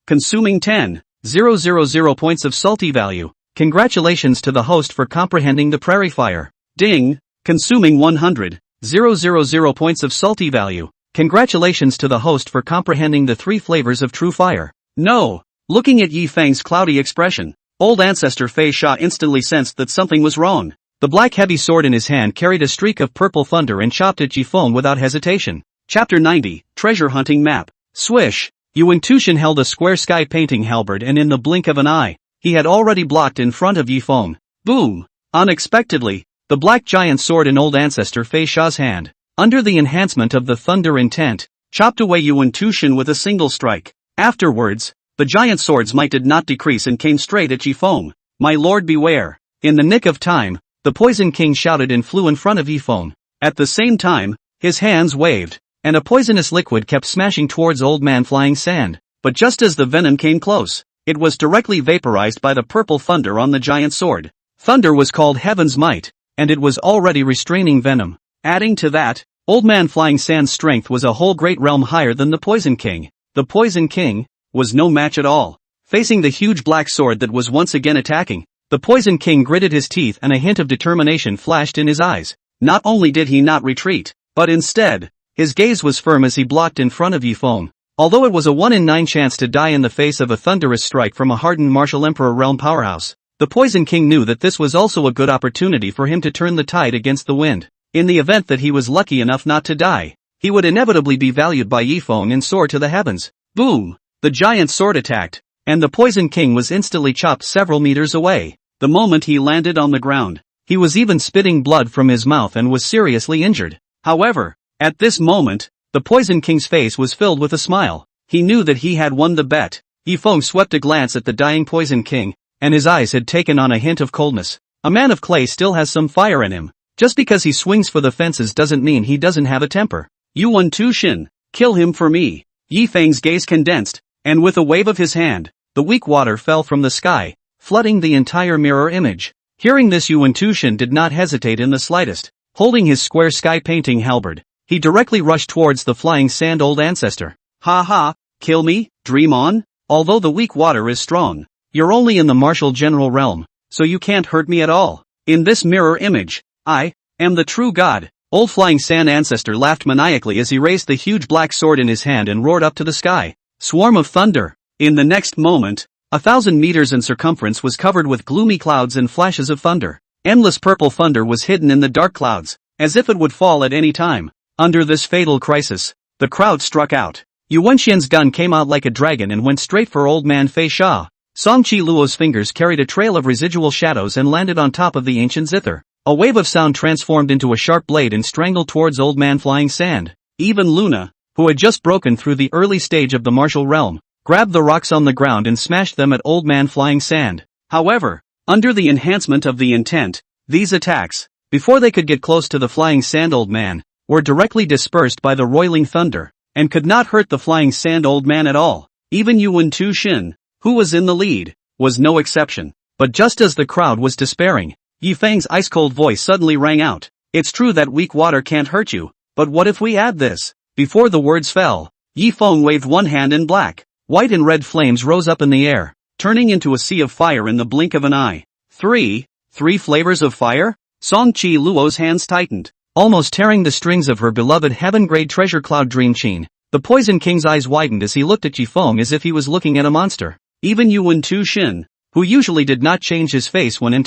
Consuming 10,000 points of salty value. Congratulations to the host for comprehending the prairie fire. Ding! Consuming 100,000 points of salty value. Congratulations to the host for comprehending the 3 flavors of true fire. No! Looking at Yi Feng's cloudy expression, Old Ancestor Fei Sha instantly sensed that something was wrong. The black heavy sword in his hand carried a streak of purple thunder and chopped at Yifeng without hesitation. Chapter 90, Treasure Hunting Map. Swish! Yuan Tushin held a square sky painting halberd and in the blink of an eye, he had already blocked in front of Yifeng. Boom! Unexpectedly, the black giant sword in Old Ancestor Fei Sha's hand, under the enhancement of the thunder intent, chopped away Yuan Tushin with a single strike. Afterwards, the giant sword's might did not decrease and came straight at Yifeng. My lord beware! In the nick of time, the Poison King shouted and flew in front of Yifeng. At the same time, his hands waved, and a poisonous liquid kept smashing towards Old Man Flying Sand. But just as the venom came close, it was directly vaporized by the purple thunder on the giant sword. Thunder was called Heaven's Might, and it was already restraining venom. Adding to that, Old Man Flying Sand's strength was a whole great realm higher than the Poison King. The Poison King was no match at all. Facing the huge black sword that was once again attacking, the Poison King gritted his teeth and a hint of determination flashed in his eyes. Not only did he not retreat, but instead, his gaze was firm as he blocked in front of Yifeng. Although it was a 1 in 9 chance to die in the face of a thunderous strike from a hardened martial emperor realm powerhouse, the Poison King knew that this was also a good opportunity for him to turn the tide against the wind. In the event that he was lucky enough not to die, he would inevitably be valued by Yifeng and soar to the heavens. Boom! The giant sword attacked, and the Poison King was instantly chopped several meters away. The moment he landed on the ground, he was even spitting blood from his mouth and was seriously injured. However, at this moment, the Poison King's face was filled with a smile. He knew that he had won the bet. Yifeng swept a glance at the dying Poison King, and his eyes had taken on a hint of coldness. A man of clay still has some fire in him. Just because he swings for the fences doesn't mean he doesn't have a temper. Yuan Tushin, kill him for me. Yifeng's gaze condensed, and with a wave of his hand, the weak water fell from the sky, flooding the entire mirror image. Hearing this, Yuan Tushin did not hesitate in the slightest. Holding his square sky painting halberd, he directly rushed towards the flying sand Old Ancestor. Ha ha, kill me, dream on? Although the weak water is strong, you're only in the martial general realm, so you can't hurt me at all. In this mirror image, I am the true god. Old Flying Sand Ancestor laughed maniacally as he raised the huge black sword in his hand and roared up to the sky. Swarm of thunder. In the next moment, 1,000 meters in circumference was covered with gloomy clouds and flashes of thunder. Endless purple thunder was hidden in the dark clouds, as if it would fall at any time. Under this fatal crisis, the crowd struck out. Yuan Xian's gun came out like a dragon and went straight for Old Man Fei Sha. Song Chi Luo's fingers carried a trail of residual shadows and landed on top of the ancient zither. A wave of sound transformed into a sharp blade and strangled towards Old Man Flying Sand. Even Luna, who had just broken through the early stage of the martial realm, grabbed the rocks on the ground and smashed them at Old Man Flying Sand. However, under the enhancement of the intent, these attacks, before they could get close to the Flying Sand Old Man, were directly dispersed by the roiling thunder, and could not hurt the Flying Sand Old Man at all. Even Yuan Tushin, who was in the lead, was no exception. But just as the crowd was despairing, Yifeng's ice-cold voice suddenly rang out. It's true that weak water can't hurt you, but what if we add this? Before the words fell, Yifeng waved one hand in black. White and red flames rose up in the air, turning into a sea of fire in the blink of an eye. Three flavors of fire? Song Chi Luo's hands tightened, almost tearing the strings of her beloved heaven-grade treasure cloud Dream Chin. The Poison King's eyes widened as he looked at Yifeng as if he was looking at a monster. Even Yuan Tushin, who usually did not change his face when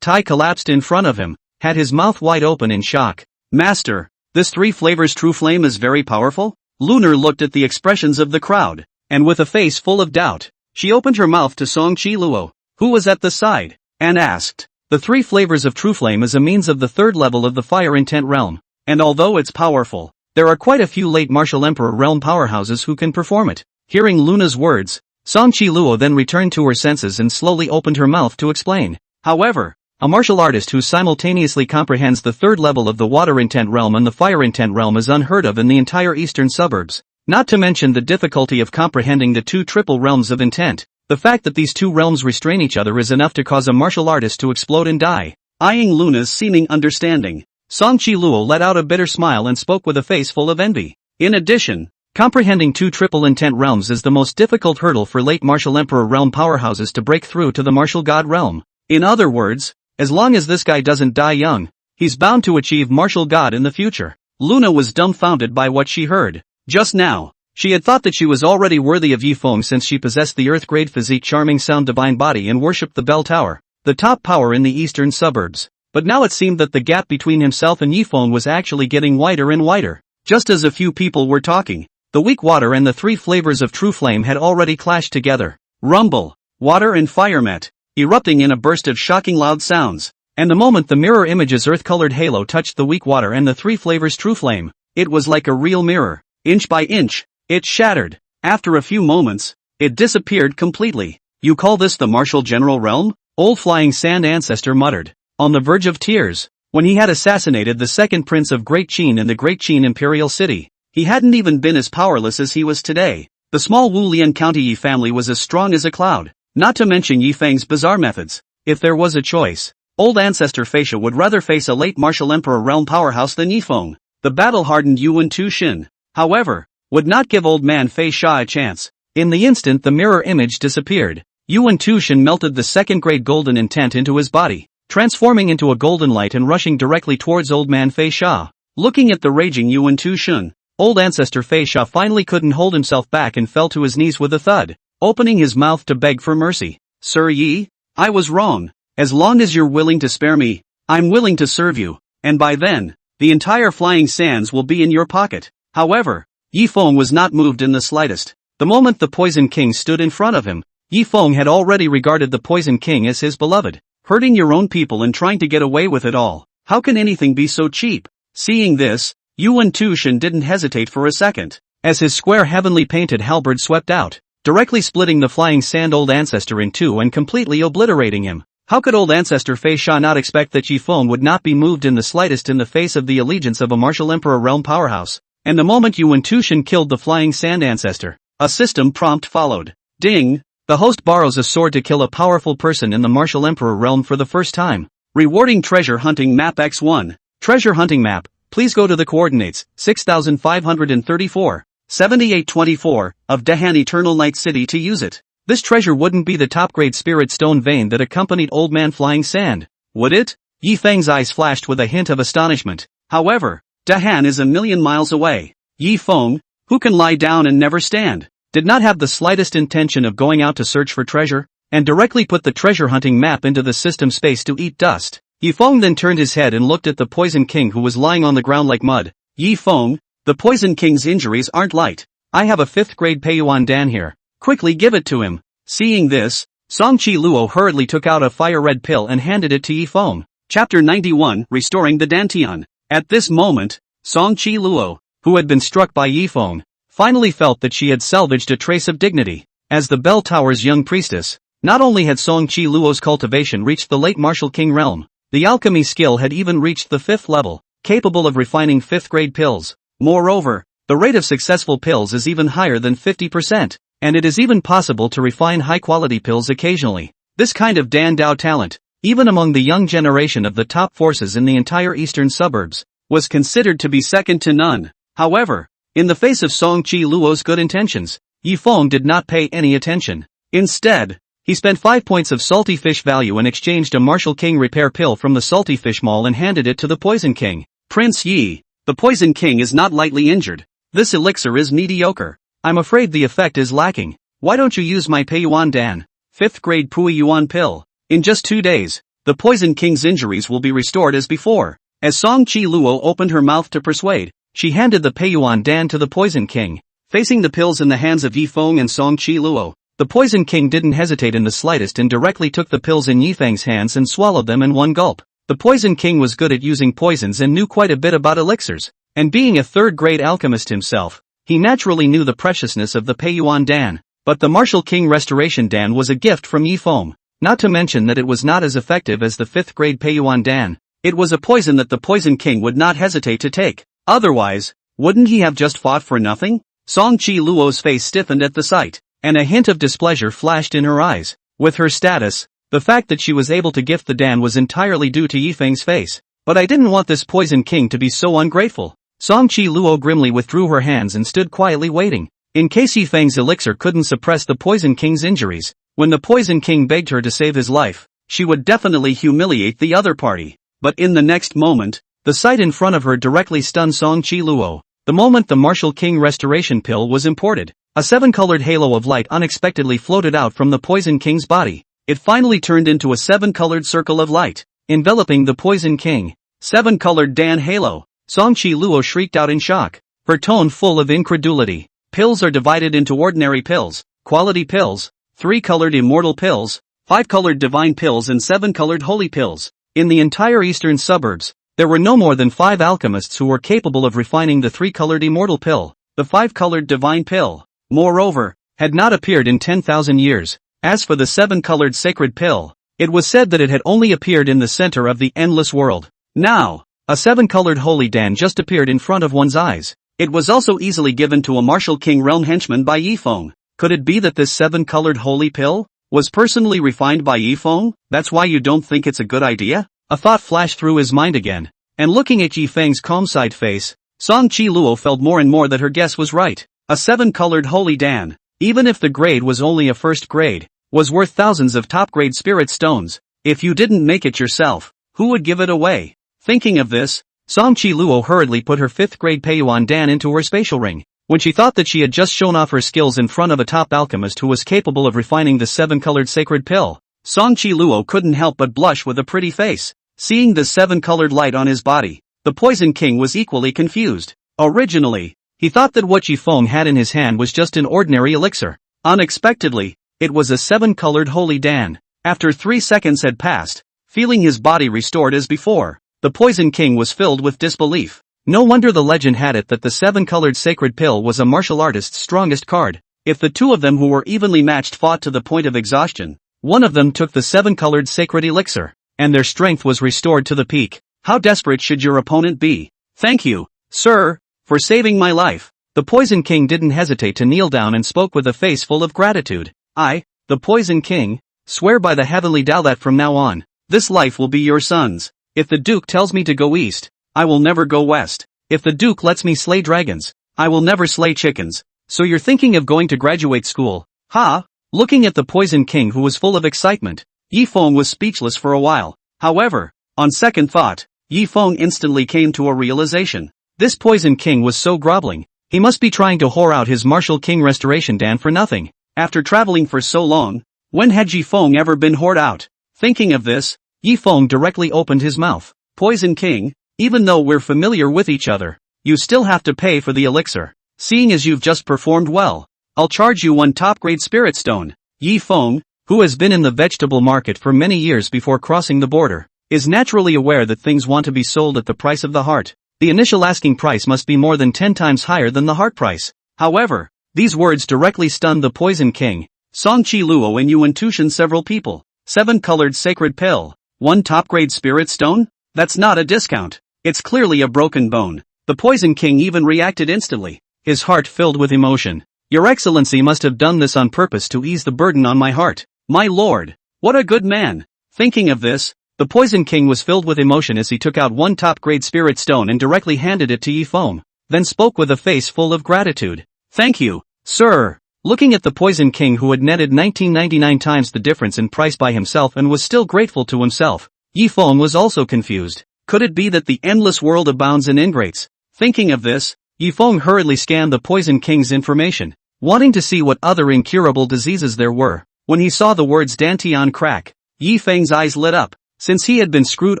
Tai collapsed in front of him, had his mouth wide open in shock. Master, this 3 flavors true flame is very powerful? Lunar looked at the expressions of the crowd, and with a face full of doubt, she opened her mouth to Song Chi Luo, who was at the side, and asked, the 3 flavors of true flame is a means of the 3rd level of the fire intent realm, and although it's powerful, there are quite a few late martial emperor realm powerhouses who can perform it. Hearing Luna's words, Song Chi-luo then returned to her senses and slowly opened her mouth to explain. However, a martial artist who simultaneously comprehends the third level of the water intent realm and the fire intent realm is unheard of in the entire eastern suburbs. Not to mention the difficulty of comprehending the two triple realms of intent. The fact that these two realms restrain each other is enough to cause a martial artist to explode and die. Eyeing Luna's seeming understanding, Song Chi-luo let out a bitter smile and spoke with a face full of envy. In addition, comprehending two triple intent realms is the most difficult hurdle for late martial emperor realm powerhouses to break through to the martial god realm. In other words, as long as this guy doesn't die young, he's bound to achieve martial god in the future. Luna was dumbfounded by what she heard. Just now, she had thought that she was already worthy of Yi Feng since she possessed the earth-grade physique, charming sound divine body and worshipped the bell tower, the top power in the eastern suburbs. But now it seemed that the gap between himself and Yi Feng was actually getting wider and wider. Just as a few people were talking, the weak water and the three flavors of true flame had already clashed together. Rumble, water and fire met, erupting in a burst of shocking loud sounds. And the moment the mirror image's earth-colored halo touched the weak water and the three flavors true flame, it was like a real mirror. Inch by inch, it shattered. After a few moments, it disappeared completely. You call this the martial general realm? Old Flying Sand Ancestor muttered, on the verge of tears. When he had assassinated the second prince of Great Qin in the Great Qin Imperial City, he hadn't even been as powerless as he was today. The small Wulian County Yi family was as strong as a cloud, not to mention Yi Feng's bizarre methods. If there was a choice, old Ancestor Facia would rather face a late martial emperor realm powerhouse than Yi Feng. The battle-hardened Yuan Tushin, however, would not give old man Fei Sha a chance. In the instant the mirror image disappeared, Yuan Tushin melted the second-grade golden intent into his body, transforming into a golden light and rushing directly towards old man Fei Sha. Looking at the raging Yuan Tushin, old Ancestor Fei Sha finally couldn't hold himself back and fell to his knees with a thud, opening his mouth to beg for mercy. Sir Yi, I was wrong. As long as you're willing to spare me, I'm willing to serve you, and by then, the entire Flying Sands will be in your pocket. However, Yi Feng was not moved in the slightest. The moment the Poison King stood in front of him, Yi Feng had already regarded the Poison King as his beloved. Hurting your own people and trying to get away with it all. How can anything be so cheap? Seeing this, Yuan Tushin didn't hesitate for a second, as his square heavenly painted halberd swept out, directly splitting the Flying Sand Old Ancestor in two and completely obliterating him. How could old Ancestor Fei Sha not expect that Yi Feng would not be moved in the slightest in the face of the allegiance of a martial emperor realm powerhouse? And the moment Yuan Tushin killed the Flying Sand Ancestor, a system prompt followed. Ding! The host borrows a sword to kill a powerful person in the martial emperor realm for the first time. Rewarding treasure hunting map X1. Treasure hunting map, please go to the coordinates, 6534, 7824, of Dahan Eternal Night City to use it. This treasure wouldn't be the top-grade spirit stone vein that accompanied Old Man Flying Sand, would it? Yi Feng's eyes flashed with a hint of astonishment. However, Dahan is a million miles away. Yi Feng, who can lie down and never stand, did not have the slightest intention of going out to search for treasure, and directly put the treasure hunting map into the system space to eat dust. Yi Feng then turned his head and looked at the Poison King who was lying on the ground like mud. Yi Feng, the Poison King's injuries aren't light. I have a 5th grade Peiyuan Dan here. Quickly give it to him. Seeing this, Song Chi-luo hurriedly took out a fire-red pill and handed it to Yi Feng. Chapter 91, Restoring the Dantian. At this moment, Song Chi-luo, who had been struck by Yi Feng, finally felt that she had salvaged a trace of dignity. As the Bell Tower's young priestess, not only had Song Chi-luo's cultivation reached the late martial king realm, the alchemy skill had even reached the 5th level, capable of refining 5th grade pills. Moreover, the rate of successful pills is even higher than 50%, and it is even possible to refine high-quality pills occasionally. This kind of Dan Dao talent, even among the young generation of the top forces in the entire eastern suburbs, was considered to be second to none. However, in the face of Song Chi-luo's good intentions, Yi Feng did not pay any attention. Instead, he spent 5 points of salty fish value and exchanged a Martial King repair pill from the Salty Fish Mall and handed it to the Poison King. Prince Yi, the Poison King is not lightly injured. This elixir is mediocre. I'm afraid the effect is lacking. Why don't you use my Peiyuan Dan, 5th grade Pui Yuan pill? In just 2 days, the Poison King's injuries will be restored as before. As Song Chi-luo opened her mouth to persuade, she handed the Peiyuan Dan to the Poison King. Facing the pills in the hands of Yi Feng and Song Chi-luo, the Poison King didn't hesitate in the slightest and directly took the pills in Yi Feng's hands and swallowed them in one gulp. The Poison King was good at using poisons and knew quite a bit about elixirs, and being a 3rd grade alchemist himself, He naturally knew the preciousness of the Peiyuan Dan, but the Martial King Restoration Dan was a gift from Yifeng. Not to mention that it was not as effective as the 5th grade Peiyuan Dan. It was a poison that the Poison King would not hesitate to take. Otherwise, wouldn't he have just fought for nothing? Song Chi Luo's face stiffened at the sight, and a hint of displeasure flashed in her eyes. With her status, the fact that she was able to gift the Dan was entirely due to Yifeng's face. But I didn't want this Poison King to be so ungrateful. Song Chi Luo grimly withdrew her hands and stood quietly waiting. In case Yifeng's elixir couldn't suppress the Poison King's injuries, when the Poison King begged her to save his life, she would definitely humiliate the other party. But in the next moment, the sight in front of her directly stunned Song Chi Luo. The moment the Martial King Restoration Pill was imported, a 7-colored halo of light unexpectedly floated out from the Poison King's body. It finally turned into a 7-colored circle of light, enveloping the Poison King. 7-colored Dan Halo. Song Chi Luo shrieked out in shock, her tone full of incredulity. Pills are divided into ordinary pills, quality pills, 3-colored immortal pills, 5-colored divine pills and 7-colored holy pills. In the entire eastern suburbs, there were no more than 5 alchemists who were capable of refining the 3-colored immortal pill. The 5-colored divine pill, moreover, had not appeared in 10,000 years. As for the 7-colored sacred pill, it was said that it had only appeared in the center of the endless world. Now, a 7-colored holy Dan just appeared in front of one's eyes. It was also easily given to a Martial King realm henchman by Yifeng. Could it be that this 7-colored holy pill was personally refined by Yifeng? That's why you don't think it's a good idea? A thought flashed through his mind again, and looking at Yifeng's calm-side face, Song Chi Luo felt more and more that her guess was right. A 7-colored holy Dan, even if the grade was only a 1st grade, was worth thousands of top-grade spirit stones. If you didn't make it yourself, who would give it away? Thinking of this, Song Chi Luo hurriedly put her 5th grade Peiyuan Dan into her spatial ring. When she thought that she had just shown off her skills in front of a top alchemist who was capable of refining the 7-colored sacred pill, Song Chi Luo couldn't help but blush with a pretty face. Seeing the 7-colored light on his body, the Poison King was equally confused. Originally, he thought that what Yifeng had in his hand was just an ordinary elixir. Unexpectedly, it was a 7-colored holy Dan. After 3 seconds had passed, feeling his body restored as before, the Poison King was filled with disbelief. No wonder the legend had it that the 7-colored sacred pill was a martial artist's strongest card. If the two of them who were evenly matched fought to the point of exhaustion, one of them took the 7-colored sacred elixir, and their strength was restored to the peak. How desperate should your opponent be? Thank you, sir, for saving my life. The Poison King didn't hesitate to kneel down and spoke with a face full of gratitude. I, the Poison King, swear by the heavenly Tao that from now on, this life will be your son's. If the Duke tells me to go east, I will never go west. If the Duke lets me slay dragons, I will never slay chickens. So you're thinking of going to graduate school, huh? Looking at the Poison King who was full of excitement, Yifeng was speechless for a while. However, on second thought, Yifeng instantly came to a realization. This Poison King was so groveling, he must be trying to whore out his Martial King Restoration Dan for nothing. After traveling for so long, when had Yifeng ever been whored out? Thinking of this, Yifeng directly opened his mouth. Poison King, even though we're familiar with each other, you still have to pay for the elixir. Seeing as you've just performed well, I'll charge you 1 top-grade spirit stone. Yifeng, who has been in the vegetable market for many years before crossing the border, is naturally aware that things want to be sold at the price of the heart. The initial asking price must be more than 10 times higher than the heart price. However, these words directly stunned the Poison King. Song Chi Luo and Yuan Tushan several people. 7-colored sacred pill. 1 top-grade spirit stone? That's not a discount. It's clearly a broken bone. The Poison King even reacted instantly, his heart filled with emotion. Your Excellency must have done this on purpose to ease the burden on my heart. My lord, what a good man. Thinking of this, the Poison King was filled with emotion as he took out 1 top-grade spirit stone and directly handed it to Yifeng, then spoke with a face full of gratitude. Thank you, sir. Looking at the Poison King who had netted 1999 times the difference in price by himself and was still grateful to himself, Yifeng was also confused. Could it be that the endless world abounds in ingrates? Thinking of this, Yifeng hurriedly scanned the Poison King's information, wanting to see what other incurable diseases there were. When he saw the words Dantian crack, Yifeng's eyes lit up. Since he had been screwed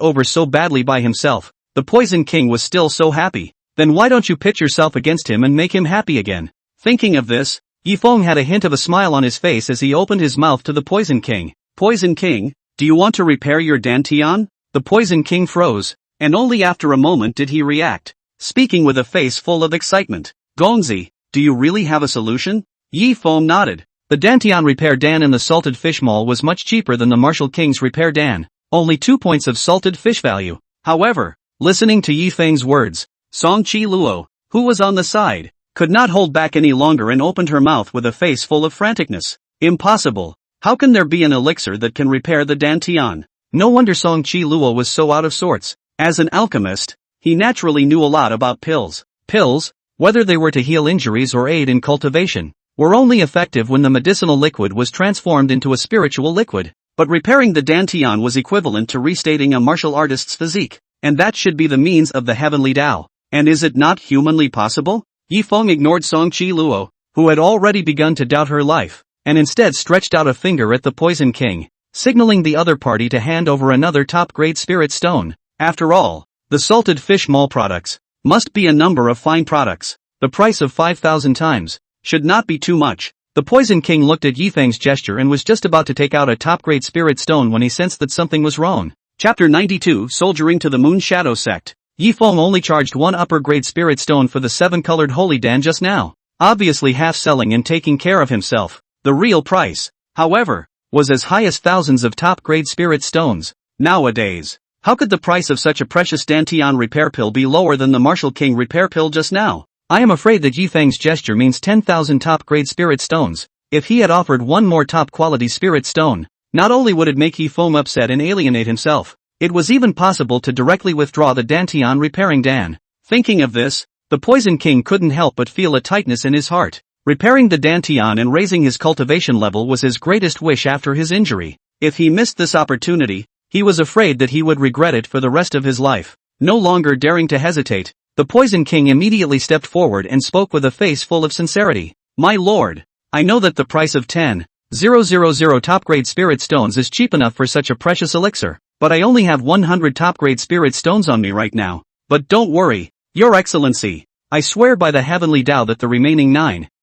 over so badly by himself, the Poison King was still so happy. Then why don't you pit yourself against him and make him happy again? Thinking of this, Yifeng had a hint of a smile on his face as he opened his mouth to the Poison King. Poison King, do you want to repair your Dantian? The Poison King froze, and only after a moment did he react, speaking with a face full of excitement. Gongzi, Do you really have a solution? Yi Feng nodded. The Dantian Repair Dan in the Salted Fish Mall was much cheaper than the Martial King's Repair Dan, only 2 points of salted fish value. However, listening to Yi Feng's words, Song Chi Luo, who was on the side, could not hold back any longer and opened her mouth with a face full of franticness. Impossible. How can there be an elixir that can repair the Dantian? No wonder Song Chi Luo was so out of sorts. As an alchemist, he naturally knew a lot about pills. Pills, whether they were to heal injuries or aid in cultivation, were only effective when the medicinal liquid was transformed into a spiritual liquid. But repairing the Dantian was equivalent to restating a martial artist's physique, and that should be the means of the heavenly Tao. And is it not humanly possible? Yi Feng ignored Song Chi Luo, who had already begun to doubt her life, and instead stretched out a finger at the Poison King, signaling the other party to hand over another top-grade spirit stone. After all, the Salted Fish Mall products must be a number of fine products. The price of 5,000 times should not be too much. The Poison King looked at Yi Feng's gesture and was just about to take out a top-grade spirit stone when he sensed that something was wrong. Chapter 92 Soldiering to the Moon Shadow Sect. Yi Feng only charged 1 upper-grade spirit stone for the 7-colored Holy Dan just now, obviously half-selling and taking care of himself. The real price, however, was as high as thousands of top-grade spirit stones. Nowadays, how could the price of such a precious Dantian repair pill be lower than the Martial King repair pill just now? I am afraid that Yi Feng's gesture means 10,000 top-grade spirit stones. If he had offered 1 more top-quality spirit stone, not only would it make Yi Feng upset and alienate himself, it was even possible to directly withdraw the Dantian repairing Dan. Thinking of this, the Poison King couldn't help but feel a tightness in his heart. Repairing the Dantian and raising his cultivation level was his greatest wish after his injury. If he missed this opportunity, he was afraid that he would regret it for the rest of his life. No longer daring to hesitate, the Poison King immediately stepped forward and spoke with a face full of sincerity. My lord, I know that the price of 10,000 top-grade spirit stones is cheap enough for such a precious elixir, but I only have 100 top-grade spirit stones on me right now. But don't worry, Your Excellency, I swear by the heavenly Tao that the remaining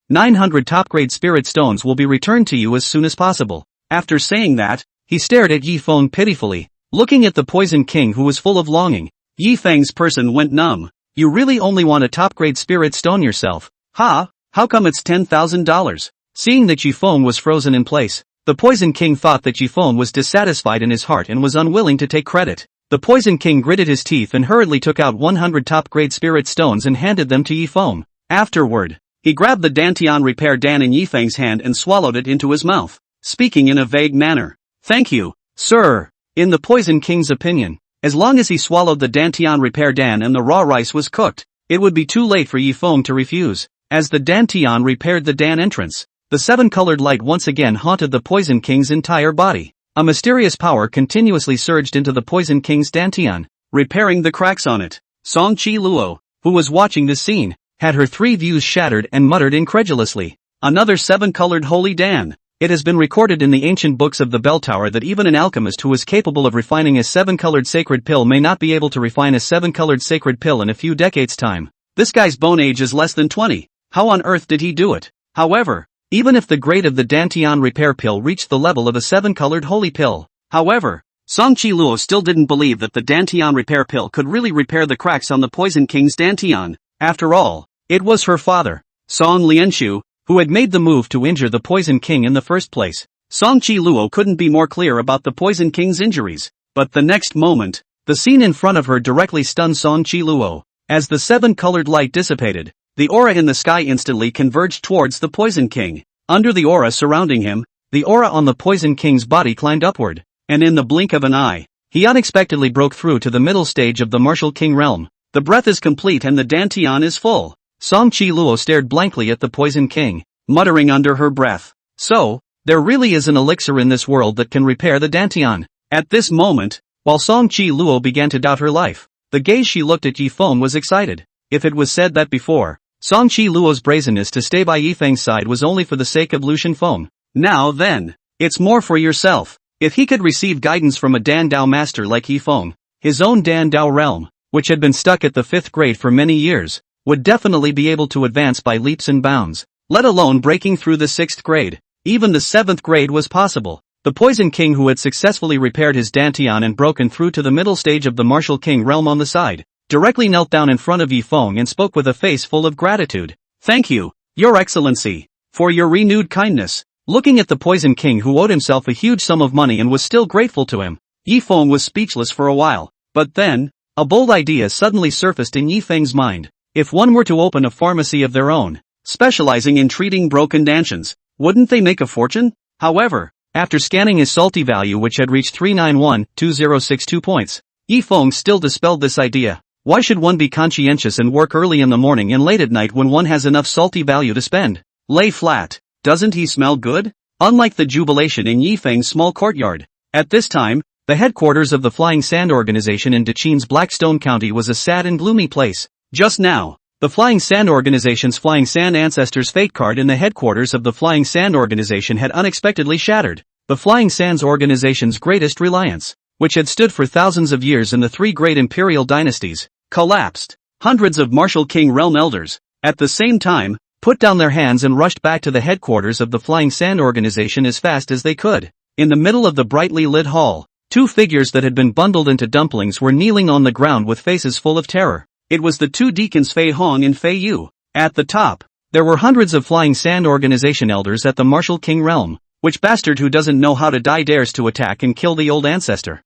900 top-grade spirit stones will be returned to you as soon as possible. After saying that, he stared at Yi Feng pitifully, looking at the Poison King who was full of longing. Yi Feng's person went numb. You really only want a top-grade spirit stone yourself? Ha? How come it's $10,000? Seeing that Yi Feng was frozen in place, the Poison King thought that Yi Feng was dissatisfied in his heart and was unwilling to take credit. The Poison King gritted his teeth and hurriedly took out 100 top-grade spirit stones and handed them to Yi Feng. Afterward, he grabbed the Dantian Repair Dan in Yi Feng's hand and swallowed it into his mouth, speaking in a vague manner. Thank you, sir. In the Poison King's opinion, as long as he swallowed the Dantian Repair Dan and the raw rice was cooked, it would be too late for Yi Feng to refuse. As the Dantian repaired the Dan entrance, the 7-colored light once again haunted the Poison King's entire body. A mysterious power continuously surged into the Poison King's Dantian, repairing the cracks on it. Song Chi Luo, who was watching this scene, had her 3 views shattered and muttered incredulously. Another 7-colored Holy Dan. It has been recorded in the ancient books of the Bell Tower that even an alchemist who is capable of refining a 7-colored sacred pill may not be able to refine a 7-colored sacred pill in a few decades' time. This guy's bone age is less than 20. How on earth did he do it? However, even if the grade of the Dantian repair pill reached the level of a 7-colored holy pill. However, Song Chi Luo still didn't believe that the Dantian repair pill could really repair the cracks on the Poison King's Dantian. After all, it was her father, Song Lianshu, who had made the move to injure the Poison King in the first place. Song Chi Luo couldn't be more clear about the Poison King's injuries, but the next moment, the scene in front of her directly stunned Song Chi Luo. As the 7-colored light dissipated, the aura in the sky instantly converged towards the Poison King. Under the aura surrounding him, the aura on the Poison King's body climbed upward, and in the blink of an eye, he unexpectedly broke through to the middle stage of the Martial King realm. The breath is complete and the Dantian is full. Song Chi Luo stared blankly at the Poison King, muttering under her breath. So, there really is an elixir in this world that can repair the Dantian. At this moment, while Song Chi Luo began to doubt her life, the gaze she looked at Yi Feng was excited. If it was said that before, Song Chi Luo's brazenness to stay by Yi Feng's side was only for the sake of Lu Shenfeng. Now then, it's more for yourself. If he could receive guidance from a Dan Dao master like Yi Feng, his own Dan Dao realm, which had been stuck at the 5th grade for many years, would definitely be able to advance by leaps and bounds, let alone breaking through the 6th grade. Even the 7th grade was possible. The Poison King, who had successfully repaired his Dantian and broken through to the middle stage of the Martial King realm on the side, directly knelt down in front of Yi Feng and spoke with a face full of gratitude. Thank you, Your Excellency, for your renewed kindness. Looking at the Poison King who owed himself a huge sum of money and was still grateful to him, Yi Feng was speechless for a while. But then, a bold idea suddenly surfaced in Yi Feng's mind. If one were to open a pharmacy of their own, specializing in treating broken dantians, wouldn't they make a fortune? However, after scanning his salty value which had reached 391,2062 points, Yi Feng still dispelled this idea. Why should one be conscientious and work early in the morning and late at night when one has enough salty value to spend? Lay flat. Doesn't he smell good? Unlike the jubilation in Yi Feng's small courtyard, at this time, the headquarters of the Flying Sand Organization in Dachin's Blackstone County was a sad and gloomy place. Just now, the Flying Sand Organization's Flying Sand Ancestors fate card in the headquarters of the Flying Sand Organization had unexpectedly shattered. The Flying Sands Organization's greatest reliance, which had stood for thousands of years in the three great imperial dynasties, collapsed. Hundreds of Martial King realm elders, at the same time, put down their hands and rushed back to the headquarters of the Flying Sand Organization as fast as they could. In the middle of the brightly lit hall, two figures that had been bundled into dumplings were kneeling on the ground with faces full of terror. It was the two deacons Fei Hong and Fei Yu. At the top, there were hundreds of Flying Sand Organization elders at the Martial King realm. Which bastard who doesn't know how to die dares to attack and kill the old ancestor?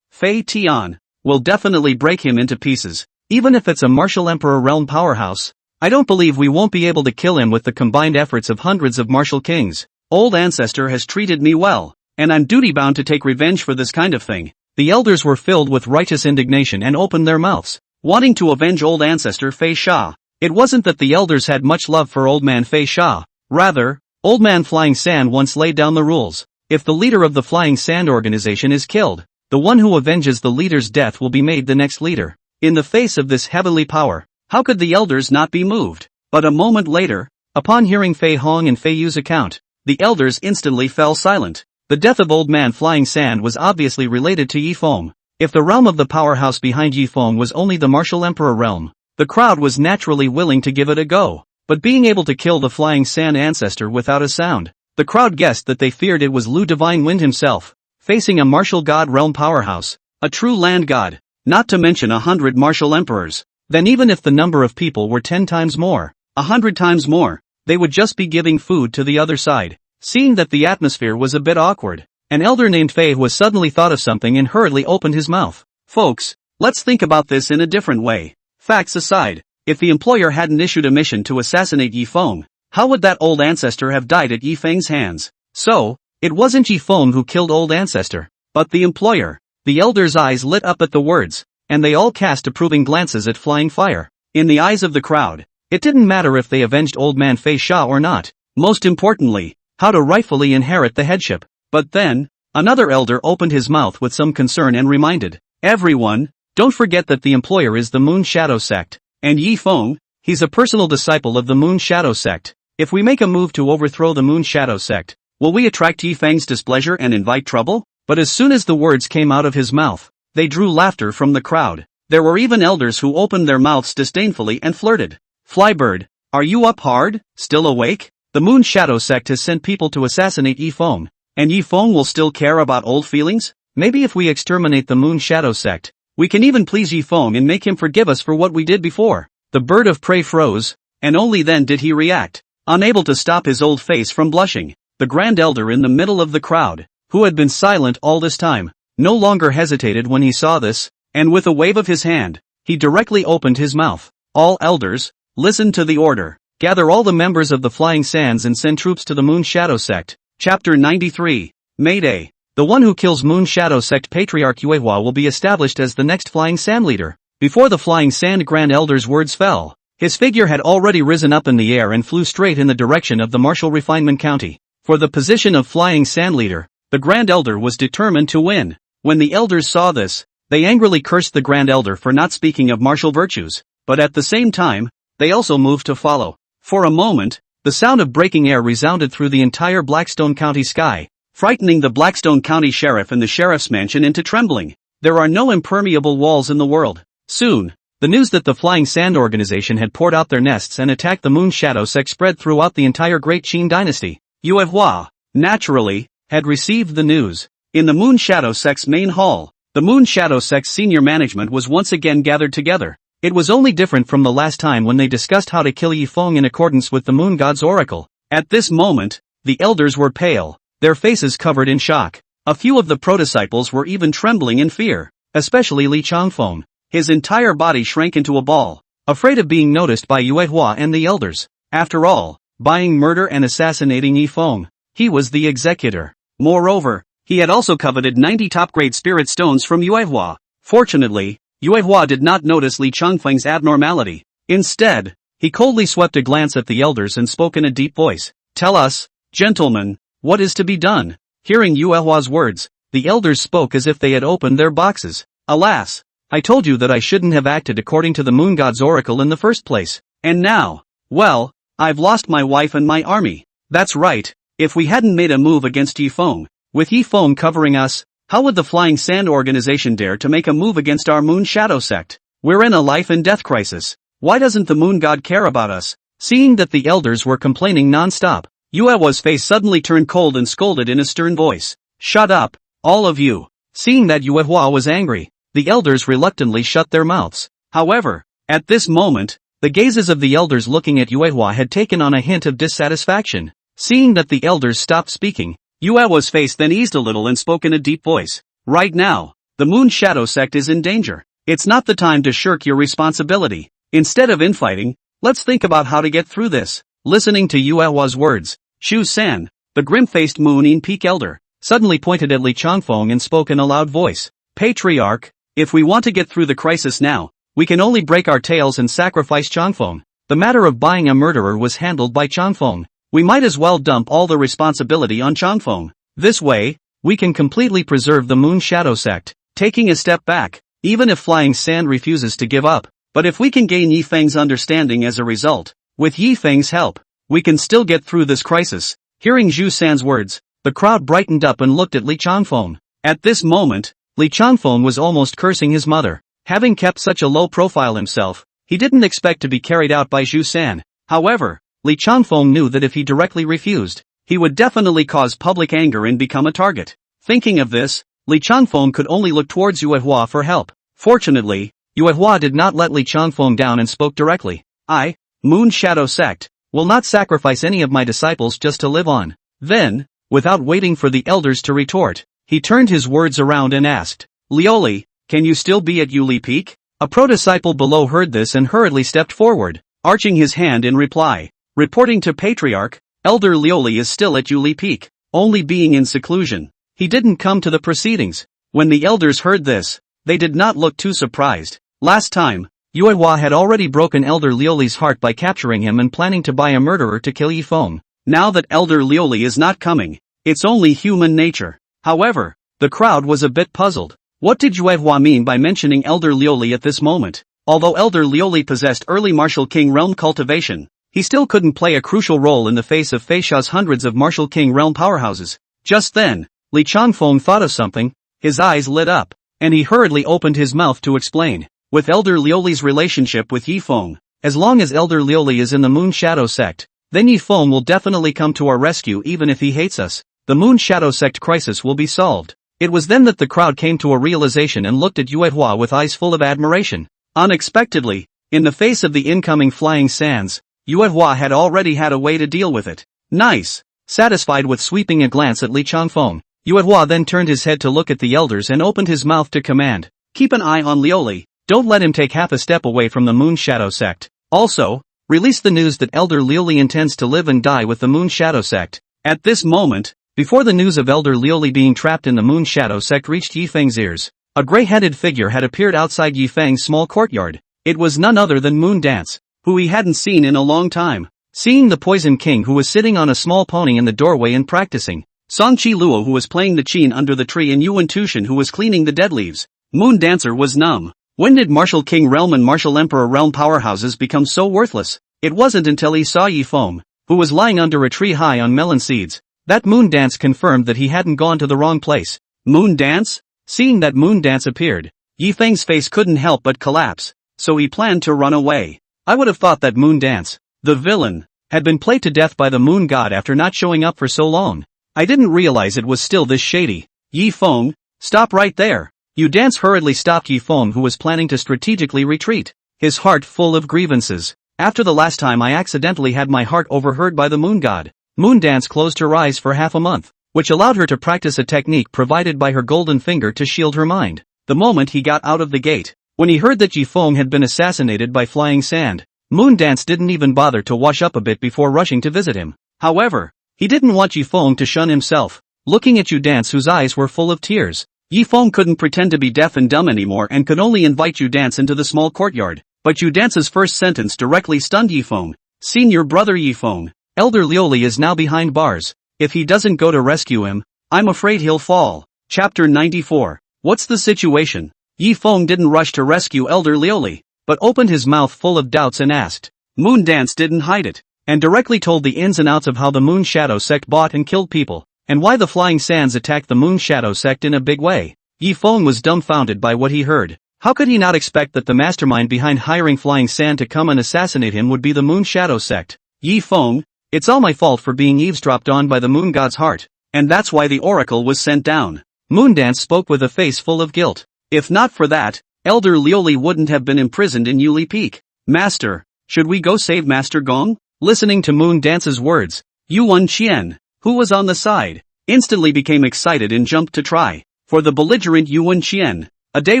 Fei Tian, will definitely break him into pieces, even if it's a Martial Emperor realm powerhouse. I don't believe we won't be able to kill him with the combined efforts of hundreds of Martial Kings. Old ancestor has treated me well, and I'm duty-bound to take revenge for this kind of thing. The elders were filled with righteous indignation and opened their mouths, wanting to avenge old ancestor Fei Sha. It wasn't that the elders had much love for old man Fei Sha. Rather, old man Flying Sand once laid down the rules. If the leader of the Flying Sand Organization is killed, the one who avenges the leader's death will be made the next leader. In the face of this heavenly power, how could the elders not be moved? But a moment later, upon hearing Fei Hong and Fei Yu's account, the elders instantly fell silent. The death of old man Flying Sand was obviously related to Yi Feng. If the realm of the powerhouse behind Yi Feng was only the Martial Emperor realm, the crowd was naturally willing to give it a go. But being able to kill the Flying Sand ancestor without a sound, the crowd guessed that they feared it was Lu Divine Wind himself, facing a martial god realm powerhouse, a true land god, not to mention 100 martial emperors. Then even if the number of people were 10 times more, 100 times more, they would just be giving food to the other side. Seeing that the atmosphere was a bit awkward, an elder named Fei was suddenly thought of something and hurriedly opened his mouth. Folks, let's think about this in a different way. Facts aside, if the employer hadn't issued a mission to assassinate Yi Feng, how would that old ancestor have died at Yi Feng's hands? So, it wasn't Yi Feng who killed old ancestor, but the employer. The elders' eyes lit up at the words, and they all cast approving glances at Flying Fire. In the eyes of the crowd, it didn't matter if they avenged old man Fei Sha or not. Most importantly, how to rightfully inherit the headship. But then, another elder opened his mouth with some concern and reminded everyone, don't forget that the employer is the Moon Shadow Sect. And Yi Feng, he's a personal disciple of the Moon Shadow Sect. If we make a move to overthrow the Moon Shadow Sect, will we attract Yi Feng's displeasure and invite trouble? But as soon as the words came out of his mouth, they drew laughter from the crowd. There were even elders who opened their mouths disdainfully and flirted. Flybird, are you up hard, still awake? The Moon Shadow Sect has sent people to assassinate Yi Feng, and Yi Feng will still care about old feelings? Maybe if we exterminate the Moon Shadow Sect, we can even please Yi Feng and make him forgive us for what we did before. The bird of prey froze, and only then did he react, unable to stop his old face from blushing. The Grand Elder in the middle of the crowd, who had been silent all this time, no longer hesitated when he saw this, and with a wave of his hand, he directly opened his mouth. All elders, listen to the order. Gather all the members of the Flying Sands and send troops to the Moon Shadow Sect. Chapter 93. Mayday. The one who kills Moon Shadow Sect Patriarch Yuehua will be established as the next Flying Sand leader. Before the Flying Sand Grand Elder's words fell, his figure had already risen up in the air and flew straight in the direction of the Martial Refinement County. For the position of Flying Sand leader, the Grand Elder was determined to win. When the elders saw this, they angrily cursed the Grand Elder for not speaking of martial virtues, but at the same time, they also moved to follow. For a moment, the sound of breaking air resounded through the entire Blackstone County sky, frightening the Blackstone County Sheriff and the Sheriff's Mansion into trembling. There are no impermeable walls in the world. Soon, the news that the Flying Sand Organization had poured out their nests and attacked the Moon Shadow Sect spread throughout the entire Great Qin dynasty. Yuehua, naturally, had received the news. In the Moon Shadow Sect's main hall, the Moon Shadow Sect's senior management was once again gathered together. It was only different from the last time when they discussed how to kill Yi Feng in accordance with the moon god's oracle. At this moment, the elders were pale, their faces covered in shock. A few of the pro-disciples were even trembling in fear, especially Li Changfeng. His entire body shrank into a ball, afraid of being noticed by Yue Hua and the elders. After all, buying murder and assassinating Yi Feng, he was the executor. Moreover, he had also coveted 90 top-grade spirit stones from Yue Hua. Fortunately, Yue Hua did not notice Li Changfeng's abnormality. Instead, he coldly swept a glance at the elders and spoke in a deep voice. "Tell us, gentlemen, what is to be done?" Hearing Yue Hua's words, the elders spoke as if they had opened their boxes. "Alas! I told you that I shouldn't have acted according to the moon god's oracle in the first place. And now, well, I've lost my wife and my army." "That's right. If we hadn't made a move against Yi Feng, with Yi Feng covering us, how would the Flying Sand organization dare to make a move against our Moon Shadow sect? We're in a life and death crisis. Why doesn't the moon god care about us?" Seeing that the elders were complaining non-stop, Yue Hua's face suddenly turned cold and scolded in a stern voice. "Shut up, all of you." Seeing that Yue Hua was angry, the elders reluctantly shut their mouths. However, at this moment, the gazes of the elders looking at Yue Hua had taken on a hint of dissatisfaction. Seeing that the elders stopped speaking, Yue Hua's face then eased a little and spoke in a deep voice. "Right now, the Moon Shadow sect is in danger. It's not the time to shirk your responsibility. Instead of infighting, let's think about how to get through this." Listening to Yue Hua's words, Shu San, the grim-faced Moon Peak elder, suddenly pointed at Li Changfeng and spoke in a loud voice. "Patriarch, if we want to get through the crisis now, we can only break our tails and sacrifice Changfeng. The matter of buying a murderer was handled by Changfeng. We might as well dump all the responsibility on Changfeng. This way, we can completely preserve the Moon Shadow sect, taking a step back, even if Flying Sand refuses to give up. But if we can gain Yi Feng's understanding as a result, with Yi Feng's help, we can still get through this crisis." Hearing Zhu San's words, the crowd brightened up and looked at Li Changfeng. At this moment, Li Changfeng was almost cursing his mother. Having kept such a low profile himself, he didn't expect to be carried out by Zhu San. However, Li Changfeng knew that if he directly refused, he would definitely cause public anger and become a target. Thinking of this, Li Changfeng could only look towards Yue Hua for help. Fortunately, Yue Hua did not let Li Changfeng down and spoke directly. "I, Moon Shadow sect, will not sacrifice any of my disciples just to live on." Then, without waiting for the elders to retort, he turned his words around and asked, "Lioli, can you still be at Yuli Peak?" A pro-disciple below heard this and hurriedly stepped forward, arching his hand in reply. Reporting to Patriarch, Elder Lioli is still at Yuli Peak, only being in seclusion. He didn't come to the proceedings. When the elders heard this, they did not look too surprised. Last time, Yue Hua had already broken Elder Lioli's heart by capturing him and planning to buy a murderer to kill Yi Feng. Now that Elder Lioli is not coming, it's only human nature. However, the crowd was a bit puzzled. What did Yue Hua mean by mentioning Elder Lioli at this moment? Although Elder Lioli possessed early Martial King realm cultivation, he still couldn't play a crucial role in the face of Fei Xiao's hundreds of Martial King realm powerhouses. Just then, Li Changfeng thought of something, his eyes lit up, and he hurriedly opened his mouth to explain. With Elder Lioli's relationship with Yi Feng, as long as Elder Lioli is in the Moon Shadow sect, then Yi Feng will definitely come to our rescue even if he hates us. The Moon Shadow sect crisis will be solved. It was then that the crowd came to a realization and looked at Yue Hua with eyes full of admiration. Unexpectedly, in the face of the incoming Flying Sands, Yue Hua had already had a way to deal with it. "Nice." Satisfied with sweeping a glance at Li Changfeng, Yue Hua then turned his head to look at the elders and opened his mouth to command. "Keep an eye on Lioli. Don't let him take half a step away from the Moon Shadow sect. Also, release the news that Elder Lioli intends to live and die with the Moon Shadow sect." At this moment, before the news of Elder Lioli being trapped in the Moon Shadow sect reached Yi Feng's ears, a gray-headed figure had appeared outside Yi Feng's small courtyard. It was none other than Moon Dance, who he hadn't seen in a long time. Seeing the Poison King who was sitting on a small pony in the doorway and practicing, Songqi Luo who was playing the qin under the tree and Yuan Tushan who was cleaning the dead leaves, Moon Dancer was numb. When did Martial King realm and Martial Emperor realm powerhouses become so worthless? It wasn't until he saw Yi Feng, who was lying under a tree high on melon seeds, that Moon Dance confirmed that he hadn't gone to the wrong place. Moon Dance? Seeing that Moon Dance appeared, Yi Feng's face couldn't help but collapse, so he planned to run away. I would have thought that Moon Dance, the villain, had been played to death by the moon god after not showing up for so long. I didn't realize it was still this shady. Yi Feng, stop right there. Yu Dance hurriedly stopped Yi Feng who was planning to strategically retreat. his heart full of grievances. After the last time I accidentally had my heart overheard by the moon god. Moondance closed her eyes for half a month, which allowed her to practice a technique provided by her golden finger to shield her mind. The moment he got out of the gate, when he heard that Yifeng had been assassinated by flying sand, Moondance didn't even bother to wash up a bit before rushing to visit him. However, he didn't want Yifeng to shun himself. Looking at Dance, whose eyes were full of tears, Yifeng couldn't pretend to be deaf and dumb anymore and could only invite Dance into the small courtyard. But Dance's first sentence directly stunned Yifeng. Senior brother Yifeng, Elder Lioli is now behind bars. If he doesn't go to rescue him, I'm afraid he'll fall. Chapter 94. What's the situation? Yifeng didn't rush to rescue Elder Lioli, but opened his mouth full of doubts and asked. Moondance didn't hide it, and directly told the ins and outs of how the Moon Shadow sect bought and killed people, and why the Flying Sands attacked the Moon Shadow sect in a big way. Yifeng was dumbfounded by what he heard. How could he not expect that the mastermind behind hiring Flying Sand to come and assassinate him would be the Moon Shadow sect? Yifeng, it's all my fault for being eavesdropped on by the Moon God's heart, and that's why the oracle was sent down. Moondance spoke with a face full of guilt. If not for that, Elder Lioli wouldn't have been imprisoned in Yuli Peak. Master, should we go save Master Gong? Listening to Moondance's words, Yuan Qian, who was on the side, instantly became excited and jumped to try. For the belligerent Yuan Qian, a day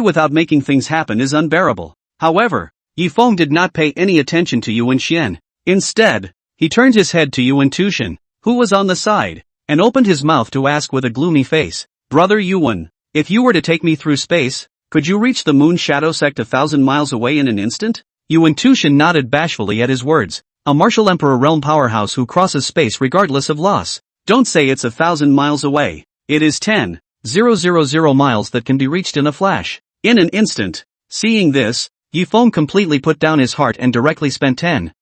without making things happen is unbearable. However, Yifeng did not pay any attention to Yuan Qian. Instead, he turned his head to Yuan Tushan, who was on the side, and opened his mouth to ask with a gloomy face, Brother Yuan, if you were to take me through space, could you reach the Moon Shadow sect 1,000 miles away in an instant? Yuan Tushan nodded bashfully at his words. A martial emperor realm powerhouse who crosses space regardless of loss. Don't say it's 1,000 miles away. It is 10,000 miles that can be reached in a flash. In an instant. Seeing this, Yifeng completely put down his heart and directly spent 10,000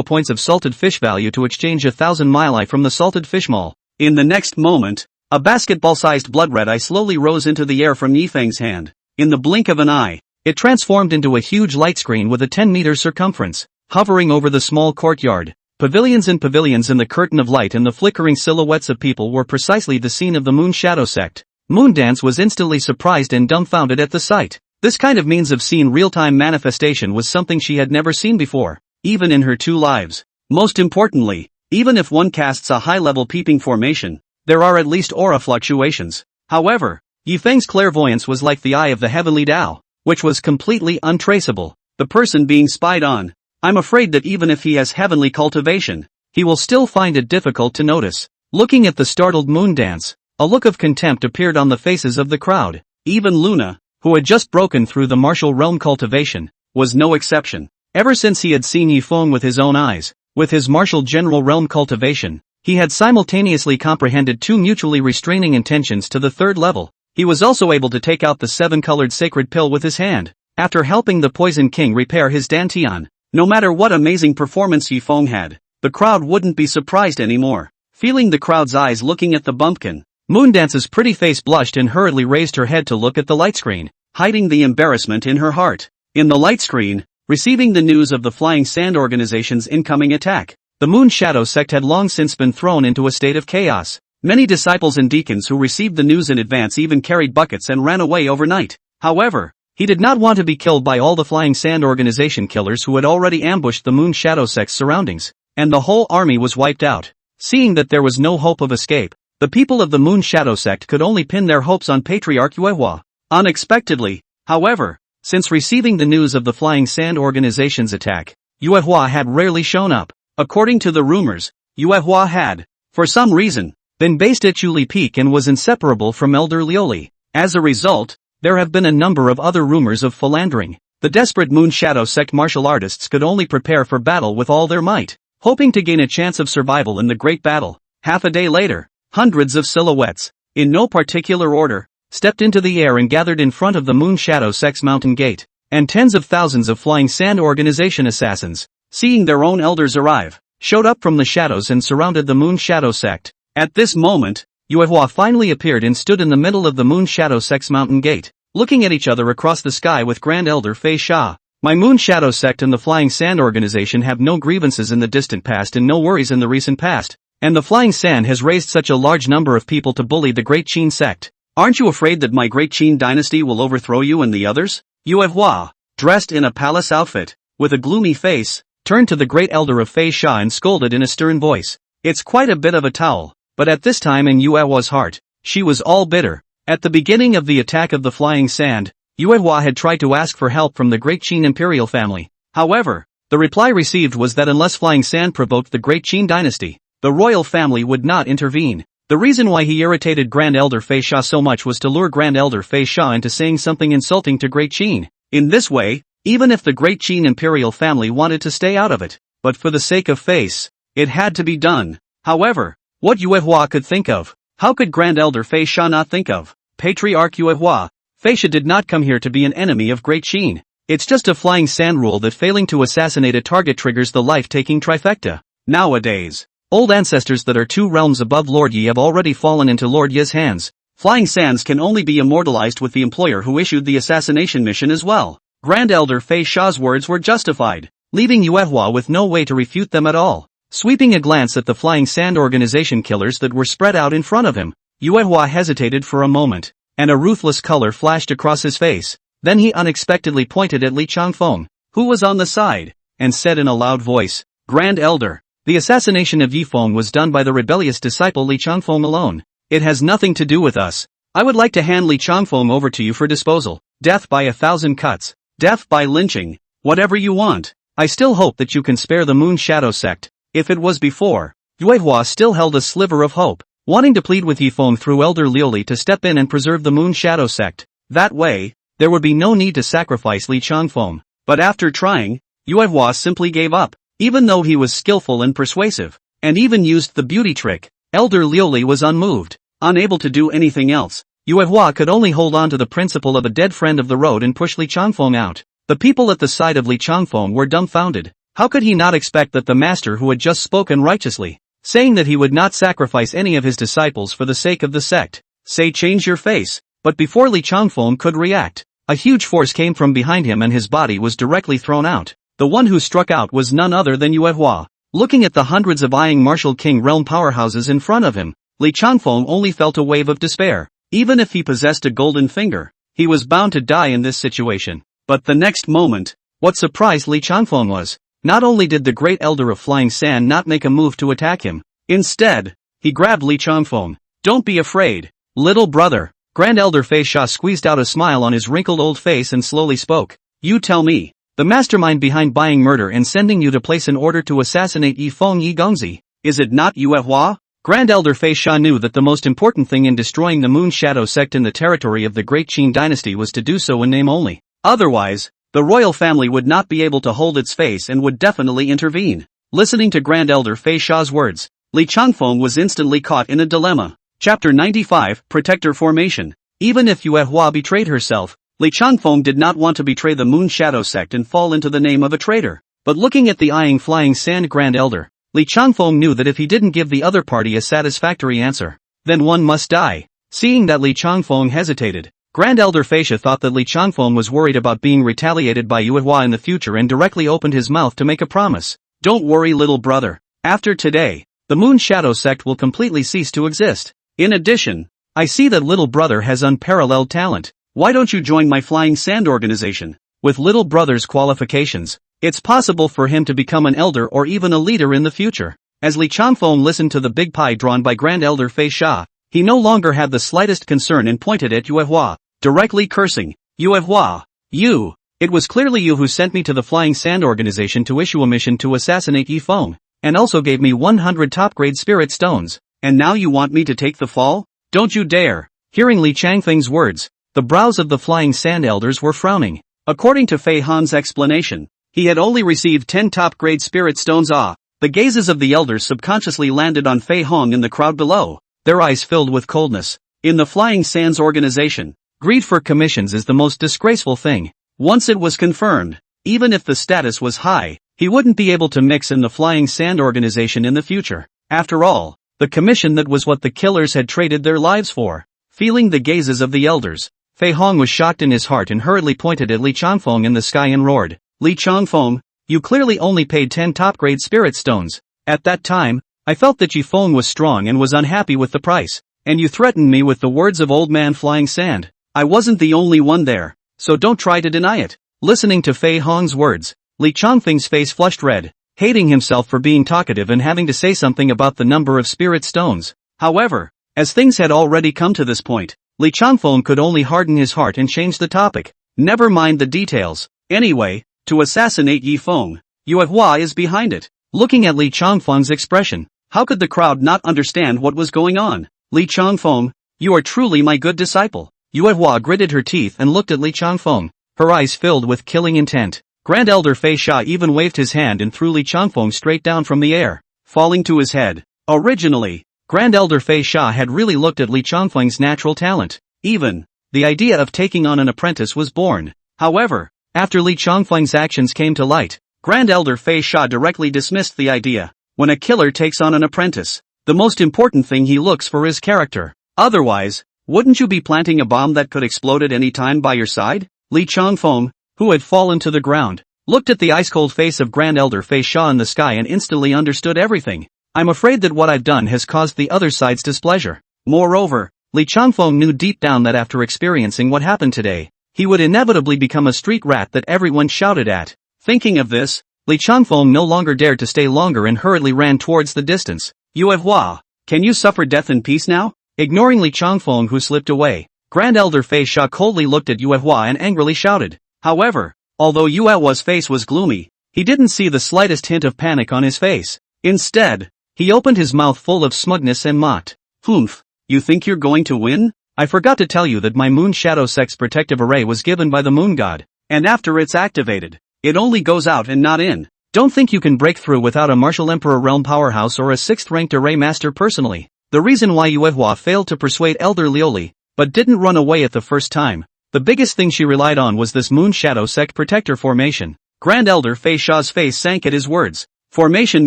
points of salted fish value to exchange 1,000 milei from the salted fish mall. In the next moment, a basketball-sized blood red eye slowly rose into the air from Yifeng's hand. In the blink of an eye, it transformed into a huge light screen with a 10-meter circumference, hovering over the small courtyard. Pavilions and pavilions in the curtain of light and the flickering silhouettes of people were precisely the scene of the Moon Shadow sect. Moondance was instantly surprised and dumbfounded at the sight. This kind of means of seen real-time manifestation was something she had never seen before, even in her 2 lives. Most importantly, even if one casts a high-level peeping formation, there are at least aura fluctuations. However, Yifeng's clairvoyance was like the eye of the heavenly Tao, which was completely untraceable. The person being spied on, I'm afraid that even if he has heavenly cultivation, he will still find it difficult to notice. Looking at the startled Moondance, a look of contempt appeared on the faces of the crowd. Even Luna, who had just broken through the martial realm cultivation, was no exception. Ever since he had seen Yifeng with his own eyes, with his martial general realm cultivation, he had simultaneously comprehended 2 mutually restraining intentions to the 3rd level. He was also able to take out the 7-colored sacred pill with his hand, after helping the Poison King repair his dantian. No matter what amazing performance Yifeng had, the crowd wouldn't be surprised anymore. Feeling the crowd's eyes looking at the bumpkin, Moondance's pretty face blushed and hurriedly raised her head to look at the light screen, hiding the embarrassment in her heart. In the light screen, receiving the news of the Flying Sand Organization's incoming attack, the Moon Shadow sect had long since been thrown into a state of chaos. Many disciples and deacons who received the news in advance even carried buckets and ran away overnight. However, he did not want to be killed by all the Flying Sand Organization killers who had already ambushed the Moon Shadow sect's surroundings, and the whole army was wiped out. Seeing that there was no hope of escape, the people of the Moon Shadow sect could only pin their hopes on Patriarch Yuehua. Unexpectedly, however, since receiving the news of the Flying Sand Organization's attack, Yuehua had rarely shown up. According to the rumors, Yuehua had, for some reason, been based at Yuli Peak and was inseparable from Elder Lioli. As a result, there have been a number of other rumors of philandering. The desperate Moon Shadow sect martial artists could only prepare for battle with all their might, hoping to gain a chance of survival in the great battle. Half a day later, hundreds of silhouettes, in no particular order, stepped into the air and gathered in front of the Moon Shadow sect's mountain gate, and tens of thousands of Flying Sand Organization assassins, seeing their own elders arrive, showed up from the shadows and surrounded the Moon Shadow sect. At this moment, Yuehua finally appeared and stood in the middle of the Moon Shadow sect's mountain gate, looking at each other across the sky with Grand Elder Fei Sha. My Moon Shadow sect and the Flying Sand Organization have no grievances in the distant past and no worries in the recent past, and the Flying Sand has raised such a large number of people to bully the Great Qin sect. Aren't you afraid that my Great Qin dynasty will overthrow you and the others? Yuehua, dressed in a palace outfit, with a gloomy face, turned to the great elder of Fei Sha and scolded in a stern voice. It's quite a bit of a towel, but at this time in Yuehwa's heart, she was all bitter. At the beginning of the attack of the flying sand, Yuehwa had tried to ask for help from the great Qin imperial family. However, the reply received was that unless flying sand provoked the great Qin dynasty, the royal family would not intervene. The reason why he irritated Grand Elder Fei Sha so much was to lure Grand Elder Fei Sha into saying something insulting to Great Qin. In this way, even if the Great Qin imperial family wanted to stay out of it, but for the sake of face, it had to be done. However, what Yuehwa could think of, how could Grand Elder Fei Sha not think of? Patriarch Yuehwa, Fei Sha did not come here to be an enemy of Great Qin. It's just a flying sand rule that failing to assassinate a target triggers the life-taking trifecta. Nowadays, old ancestors that are 2 realms above Lord Yi have already fallen into Lord Yi's hands. Flying sands can only be immortalized with the employer who issued the assassination mission as well. Grand Elder Fei Sha's words were justified, leaving Yuehwa with no way to refute them at all. Sweeping a glance at the flying sand organization killers that were spread out in front of him, Yuehwa hesitated for a moment, and a ruthless color flashed across his face. Then he unexpectedly pointed at Li Changfeng, who was on the side, and said in a loud voice, Grand Elder, the assassination of Yifeng was done by the rebellious disciple Li Changfeng alone. It has nothing to do with us. I would like to hand Li Changfeng over to you for disposal. Death by 1,000 cuts. Death by lynching. Whatever you want. I still hope that you can spare the Moon Shadow sect. If it was before, Yuehua still held a sliver of hope, wanting to plead with Yifeng through Elder Liuli to step in and preserve the Moon Shadow sect. That way, there would be no need to sacrifice Li Changfeng. But after trying, Yuehua simply gave up. Even though he was skillful and persuasive, and even used the beauty trick, Elder Liuli was unmoved, unable to do anything else. Yuehua could only hold on to the principle of a dead friend of the road and push Li Changfeng out. The people at the side of Li Changfeng were dumbfounded. How could he not expect that the master who had just spoken righteously, saying that he would not sacrifice any of his disciples for the sake of the sect, say change your face? But before Li Changfeng could react, a huge force came from behind him and his body was directly thrown out. The one who struck out was none other than Yuehua. Looking at the hundreds of eyeing martial king realm powerhouses in front of him, Li Changfeng only felt a wave of despair. Even if he possessed a golden finger, he was bound to die in this situation. But the next moment, what surprised Li Changfeng was, not only did the great elder of flying sand not make a move to attack him, instead, he grabbed Li Changfeng. Don't be afraid, little brother. Grand Elder Fei Sha squeezed out a smile on his wrinkled old face and slowly spoke. You tell me. The mastermind behind buying murder and sending you to place an order to assassinate Yifeng Yi Gongzi, is it not Yuehua? Grand Elder Fei Sha knew that the most important thing in destroying the Moon Shadow sect in the territory of the Great Qin dynasty was to do so in name only. Otherwise, the royal family would not be able to hold its face and would definitely intervene. Listening to Grand Elder Fei Sha's words, Li Changfeng was instantly caught in a dilemma. Chapter 95, Protector Formation. Even if Yuehua betrayed herself, Li Changfeng did not want to betray the Moon Shadow sect and fall into the name of a traitor. But looking at the eyeing flying sand Grand Elder, Li Changfeng knew that if he didn't give the other party a satisfactory answer, then one must die. Seeing that Li Changfeng hesitated, Grand Elder Fei Sha thought that Li Changfeng was worried about being retaliated by Yuehua in the future and directly opened his mouth to make a promise. Don't worry, little brother. After today, the Moon Shadow sect will completely cease to exist. In addition, I see that little brother has unparalleled talent. Why don't you join my flying sand organization? With little brother's qualifications, it's possible for him to become an elder or even a leader in the future. As Li Changfeng listened to the big pie drawn by Grand Elder Fei Sha, he no longer had the slightest concern and pointed at Yuehua, directly cursing. Yuehua, you! It was clearly you who sent me to the flying sand organization to issue a mission to assassinate Yifeng, and also gave me 100 top-grade spirit stones. And now you want me to take the fall? Don't you dare! Hearing Li Changfeng's words, the brows of the flying sand elders were frowning. According to Fei Han's explanation, he had only received 10 top-grade spirit stones. The gazes of the elders subconsciously landed on Fei Hong in the crowd below, their eyes filled with coldness. In the Flying Sands organization, greed for commissions is the most disgraceful thing. Once it was confirmed, even if the status was high, he wouldn't be able to mix in the Flying Sand organization in the future. After all, the commission that was what the killers had traded their lives for. Feeling the gazes of the elders, Fei Hong was shocked in his heart and hurriedly pointed at Li Changfeng in the sky and roared, Li Changfeng, you clearly only paid 10 top-grade spirit stones. At that time, I felt that Yifeng was strong and was unhappy with the price, and you threatened me with the words of old man flying sand. I wasn't the only one there, so don't try to deny it. Listening to Fei Hong's words, Li Changfeng's face flushed red, hating himself for being talkative and having to say something about the number of spirit stones. However, as things had already come to this point, Li Changfeng could only harden his heart and change the topic. Never mind the details. Anyway, to assassinate Yi Feng, Yue Hua is behind it. Looking at Li Changfeng's expression, how could the crowd not understand what was going on? Li Changfeng, you are truly my good disciple. Yue Hua gritted her teeth and looked at Li Changfeng, her eyes filled with killing intent. Grand Elder Fei Sha even waved his hand and threw Li Changfeng straight down from the air, falling to his head. Originally, Grand Elder Fei Sha had really looked at Li Changfeng's natural talent. Even, the idea of taking on an apprentice was born. However, after Li Changfeng's actions came to light, Grand Elder Fei Sha directly dismissed the idea. When a killer takes on an apprentice, the most important thing he looks for is character. Otherwise, wouldn't you be planting a bomb that could explode at any time by your side? Li Changfeng, who had fallen to the ground, looked at the ice-cold face of Grand Elder Fei Sha in the sky and instantly understood everything. I'm afraid that what I've done has caused the other side's displeasure. Moreover, Li Changfeng knew deep down that after experiencing what happened today, he would inevitably become a street rat that everyone shouted at. Thinking of this, Li Changfeng no longer dared to stay longer and hurriedly ran towards the distance. Yue Hua, can you suffer death in peace now? Ignoring Li Changfeng who slipped away, Grand Elder Fei Sha coldly looked at Yue Hua and angrily shouted. However, although Yue Hua's face was gloomy, he didn't see the slightest hint of panic on his face. Instead, he opened his mouth full of smugness and mocked. Humph, you think you're going to win? I forgot to tell you that my Moon Shadow Sex Protective Array was given by the Moon God, and after it's activated, it only goes out and not in. Don't think you can break through without a Martial Emperor Realm Powerhouse or a 6th-ranked Array Master personally. The reason why Yue Hua failed to persuade Elder Lioli, but didn't run away at the first time, the biggest thing she relied on was this Moon Shadow Sect Protector formation. Grand Elder Fei Sha's face sank at his words. Formation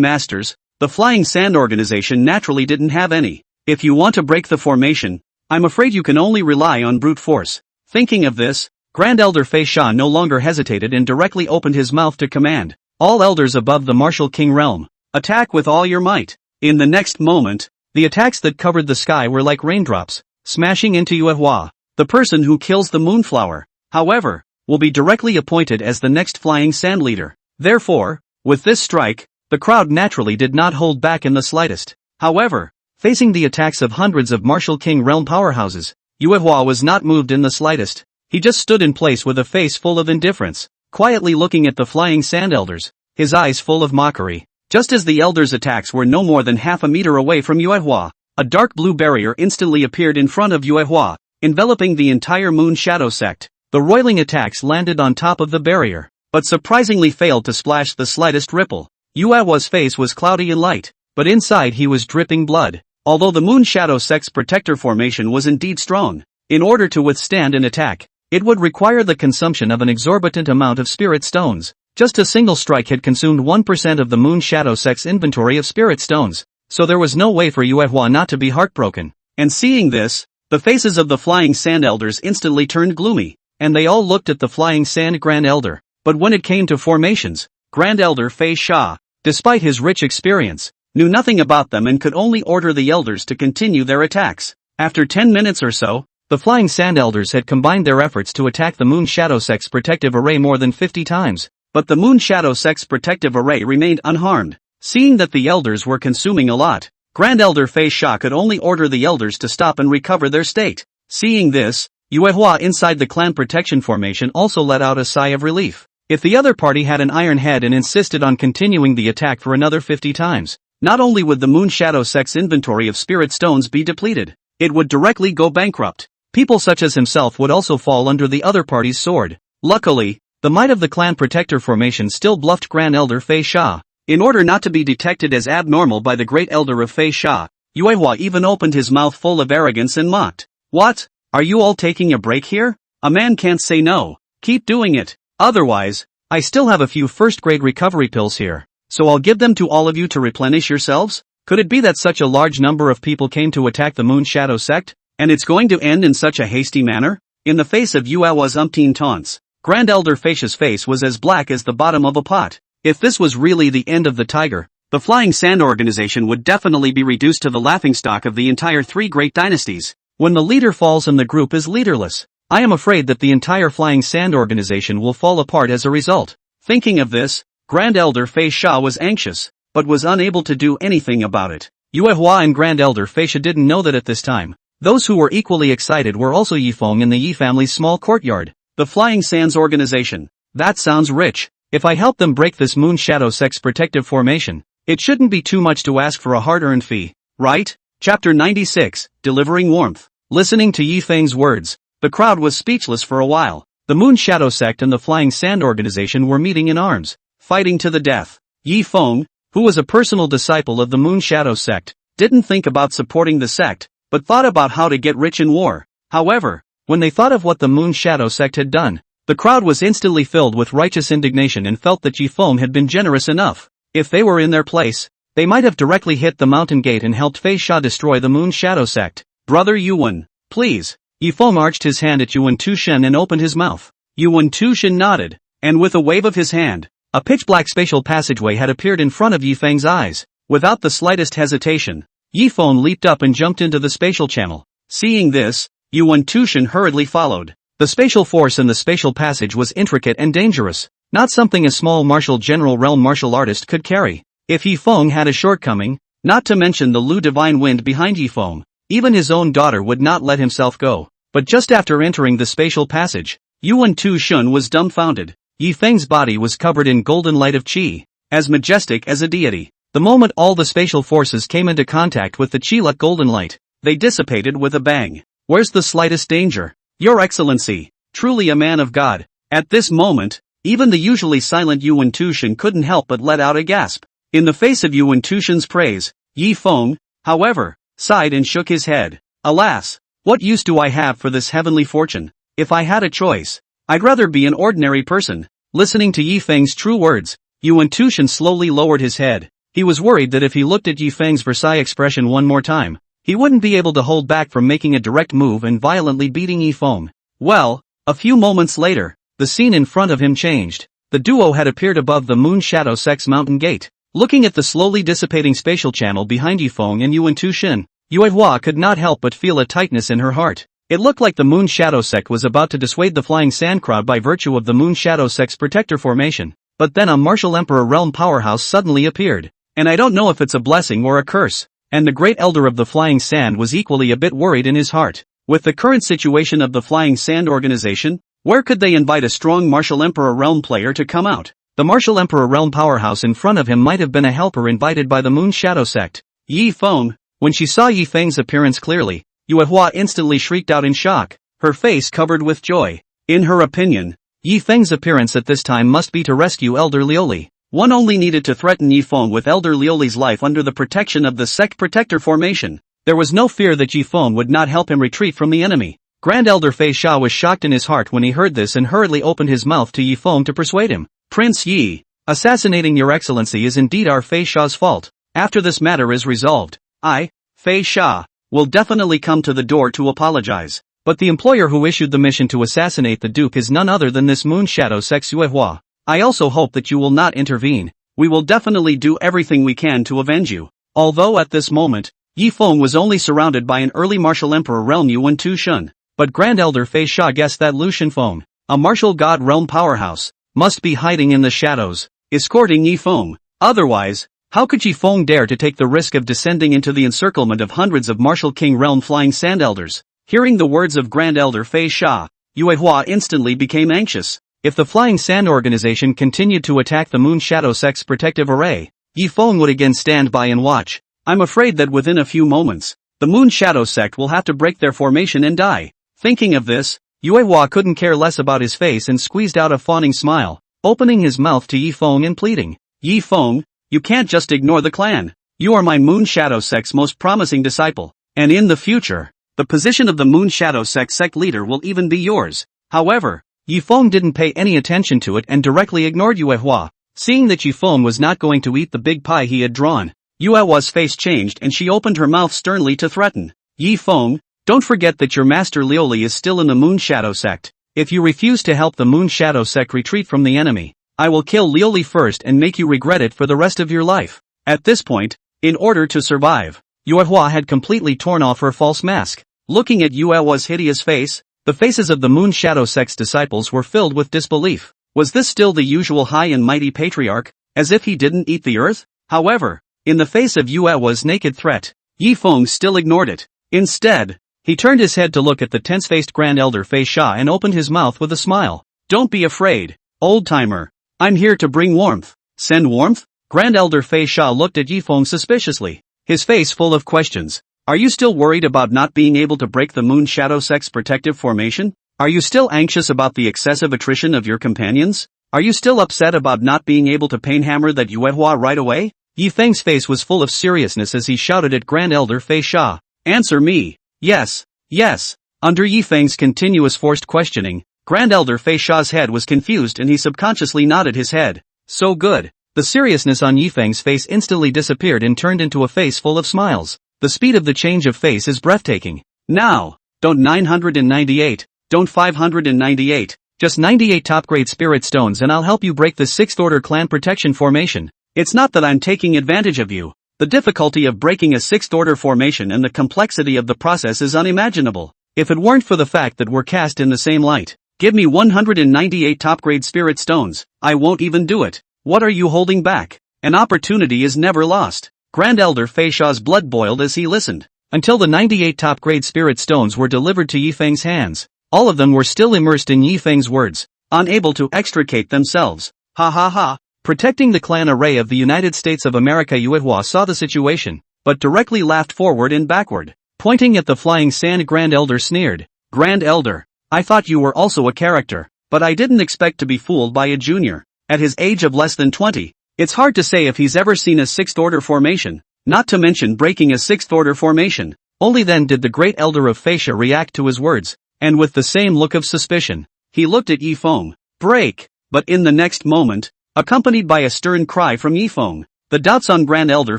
Masters, the Flying Sand Organization naturally didn't have any. If you want to break the formation, I'm afraid you can only rely on brute force. Thinking of this, Grand Elder Fei Sha no longer hesitated and directly opened his mouth to command. All elders above the Martial King realm, attack with all your might. In the next moment, the attacks that covered the sky were like raindrops, smashing into Yue Hua. The person who kills the Moonflower, however, will be directly appointed as the next Flying Sand Leader. Therefore, with this strike, the crowd naturally did not hold back in the slightest. However, facing the attacks of hundreds of Martial King realm powerhouses, Yue Hua was not moved in the slightest. He just stood in place with a face full of indifference, quietly looking at the Flying Sand Elders, his eyes full of mockery. Just as the elders' attacks were no more than half a meter away from Yue Hua, a dark blue barrier instantly appeared in front of Yue Hua, enveloping the entire Moon Shadow Sect. The roiling attacks landed on top of the barrier, but surprisingly failed to splash the slightest ripple. Yue Hua's face was cloudy and light, but inside he was dripping blood. Although the Moon Shadow Sect's protector formation was indeed strong, in order to withstand an attack, it would require the consumption of an exorbitant amount of spirit stones. Just a single strike had consumed 1% of the Moon Shadow Sect's inventory of spirit stones, so there was no way for Yue Hua not to be heartbroken. And seeing this, the faces of the Flying Sand Elders instantly turned gloomy, and they all looked at the Flying Sand Grand Elder. But when it came to formations, Grand Elder Fei Sha, despite his rich experience, knew nothing about them and could only order the elders to continue their attacks. After 10 minutes or so, the Flying Sand Elders had combined their efforts to attack the Moon Shadow Sect's protective array more than 50 times. But the Moon Shadow Sect's protective array remained unharmed. Seeing that the elders were consuming a lot, Grand Elder Fei Sha could only order the elders to stop and recover their state. Seeing this, Yue Hua inside the clan protection formation also let out a sigh of relief. If the other party had an iron head and insisted on continuing the attack for another 50 times, not only would the Moon Shadow Sect's inventory of spirit stones be depleted, it would directly go bankrupt. People such as himself would also fall under the other party's sword. Luckily, the might of the clan protector formation still bluffed Grand Elder Fei Sha. In order not to be detected as abnormal by the Great Elder of Fei Sha, Yue Hua even opened his mouth full of arrogance and mocked. What? Are you all taking a break here? A man can't say no. Keep doing it. Otherwise, I still have a few first-grade recovery pills here, so I'll give them to all of you to replenish yourselves? Could it be that such a large number of people came to attack the Moon Shadow Sect, and it's going to end in such a hasty manner? In the face of Yue Hua's umpteen taunts, Grand Elder Fei Sha's face was as black as the bottom of a pot. If this was really the end of the tiger, the Flying Sand Organization would definitely be reduced to the laughingstock of the entire three great dynasties. When the leader falls and the group is leaderless, I am afraid that the entire Flying Sand organization will fall apart as a result. Thinking of this, Grand Elder Fei Sha was anxious, but was unable to do anything about it. Yue Hua and Grand Elder Fei Sha didn't know that at this time. Those who were equally excited were also Yifeng in the Yi family's small courtyard. The Flying Sands organization. That sounds rich. If I help them break this Moon Shadow Sect's protective formation, it shouldn't be too much to ask for a hard-earned fee, right? Chapter 96, Delivering Warmth. Listening to Yifeng's words, the crowd was speechless for a while. The Moon Shadow Sect and the Flying Sand organization were meeting in arms, fighting to the death. Yifeng, who was a personal disciple of the Moon Shadow Sect, didn't think about supporting the sect, but thought about how to get rich in war. However, when they thought of what the Moon Shadow Sect had done, the crowd was instantly filled with righteous indignation and felt that Yifeng had been generous enough. If they were in their place, they might have directly hit the mountain gate and helped Fei Sha destroy the Moon Shadow Sect. Brother Yuan, please. Yifeng arched his hand at Yuan Tushen and opened his mouth. Yuan Tushen nodded, and with a wave of his hand, a pitch-black spatial passageway had appeared in front of Yifeng's eyes. Without the slightest hesitation, Yifeng leaped up and jumped into the spatial channel. Seeing this, Yuan Tushen hurriedly followed. The spatial force in the spatial passage was intricate and dangerous, not something a small martial general realm martial artist could carry. If Yifeng had a shortcoming, not to mention the Lu divine wind behind Yifeng, even his own daughter would not let himself go. But just after entering the spatial passage, Yuan Tushen was dumbfounded. Yifeng's body was covered in golden light of qi, as majestic as a deity. The moment all the spatial forces came into contact with the qi-like golden light, they dissipated with a bang. Where's the slightest danger? Your Excellency, truly a man of God. At this moment, even the usually silent Yuan Tushen couldn't help but let out a gasp. In the face of Yuan Tushen's praise, Yifeng, however, sighed and shook his head. Alas, what use do I have for this heavenly fortune? If I had a choice, I'd rather be an ordinary person. Listening to Yifeng's true words, Yuan Tushen slowly lowered his head. He was worried that if he looked at Yifeng's Versailles expression one more time, he wouldn't be able to hold back from making a direct move and violently beating Yifeng. Well, a few moments later, the scene in front of him changed. The duo had appeared above the Moon Shadow Sect's mountain gate. Looking at the slowly dissipating spatial channel behind Yifeng and Yuan Tushen, Yue Hua could not help but feel a tightness in her heart. It looked like the Moon Shadow Sect was about to dissuade the Flying Sand crowd by virtue of the Moon Shadow Sect's protector formation. But then a martial emperor realm powerhouse suddenly appeared. And I don't know if it's a blessing or a curse. And the great elder of the Flying Sand was equally a bit worried in his heart. With the current situation of the Flying Sand organization, where could they invite a strong martial emperor realm player to come out? The martial emperor realm powerhouse in front of him might have been a helper invited by the Moon Shadow Sect. Yifeng, when she saw Yifeng's appearance clearly, Yue Hua instantly shrieked out in shock, her face covered with joy. In her opinion, Yifeng's appearance at this time must be to rescue Elder Lioli. One only needed to threaten Yifeng with Elder Lioli's life under the protection of the sect protector formation. There was no fear that Yifeng would not help him retreat from the enemy. Grand Elder Fei Sha was shocked in his heart when he heard this and hurriedly opened his mouth to Yifeng to persuade him. Prince Yi, assassinating your excellency is indeed our Fei Sha's fault. After this matter is resolved, I, Fei Sha, will definitely come to the door to apologize. But the employer who issued the mission to assassinate the Duke is none other than this Moon Shadow Sect's Yue Hua. I also hope that you will not intervene. We will definitely do everything we can to avenge you. Although at this moment, Yifeng was only surrounded by an early martial emperor realm Yuan Tushen, but Grand Elder Fei Sha guessed that Lu Shenfeng, a martial god realm powerhouse, must be hiding in the shadows, escorting Yifeng. Otherwise, how could Yifeng dare to take the risk of descending into the encirclement of hundreds of martial king realm flying sand elders? Hearing the words of Grand Elder Fei Sha, Yue Hua instantly became anxious. If the Flying Sand organization continued to attack the Moon Shadow Sect's protective array, Yifeng would again stand by and watch. I'm afraid that within a few moments, the Moon Shadow Sect will have to break their formation and die. Thinking of this, Yue Hua couldn't care less about his face and squeezed out a fawning smile, opening his mouth to Yifeng and pleading. Yifeng, you can't just ignore the clan. You are my Moon Shadow Sect's most promising disciple, and in the future, the position of the Moon Shadow sect leader will even be yours. However, Yifeng didn't pay any attention to it and directly ignored Yue Hua. Seeing that Yifeng was not going to eat the big pie he had drawn, Yue Hua's face changed and she opened her mouth sternly to threaten. Yifeng, don't forget that your master Lioli is still in the Moon Shadow Sect. If you refuse to help the Moon Shadow Sect retreat from the enemy, I will kill Lioli first and make you regret it for the rest of your life. At this point, in order to survive, Yue Hua had completely torn off her false mask. Looking at Yue Hua's hideous face, The faces of the Moon Shadow Sect's disciples were filled with disbelief. Was this still the usual high and mighty patriarch, as if he didn't eat the earth? However, in the face of Yuehua's naked threat, Yi Feng still ignored it. Instead, he turned his head to look at the tense-faced Grand Elder Fei Sha and opened his mouth with a smile. Don't be afraid, old-timer. I'm here to bring warmth. Send warmth? Grand Elder Fei Sha looked at Yi Feng suspiciously, his face full of questions. Are you still worried about not being able to break the Moon Shadow Sect's protective formation? Are you still anxious about the excessive attrition of your companions? Are you still upset about not being able to painhammer that Yuehua right away? Yi Feng's face was full of seriousness as he shouted at Grand Elder Fei Sha. Answer me. Yes. Yes. Under Yi Feng's continuous forced questioning, Grand Elder Fei Sha's head was confused and he subconsciously nodded his head. So good. The seriousness on Yi Feng's face instantly disappeared and turned into a face full of smiles. The speed of the change of face is breathtaking. Now, don't 998, don't 598, just 98 top-grade spirit stones and I'll help you break the 6th order clan protection formation. It's not that I'm taking advantage of you. The difficulty of breaking a 6th order formation and the complexity of the process is unimaginable. If it weren't for the fact that we're cast in the same light, give me 198 top-grade spirit stones, I won't even do it. What are you holding back? An opportunity is never lost. Grand Elder Fei Sha's blood boiled as he listened. Until the 98 top-grade spirit stones were delivered to Yi Feng's hands, all of them were still immersed in Yi Feng's words, unable to extricate themselves. Ha ha ha. Protecting the clan array of the United States of America. Yuehua saw the situation, but directly laughed forward and backward. Pointing at the flying sand, Grand Elder sneered. Grand Elder, I thought you were also a character, but I didn't expect to be fooled by a junior. At his age of less than 20, it's hard to say if he's ever seen a 6th order formation, not to mention breaking a 6th order formation. Only then did the great Elder of Fei Sha react to his words, and with the same look of suspicion, he looked at Yi Feng. Break! But in the next moment, accompanied by a stern cry from Yi Feng, the doubts on Grand Elder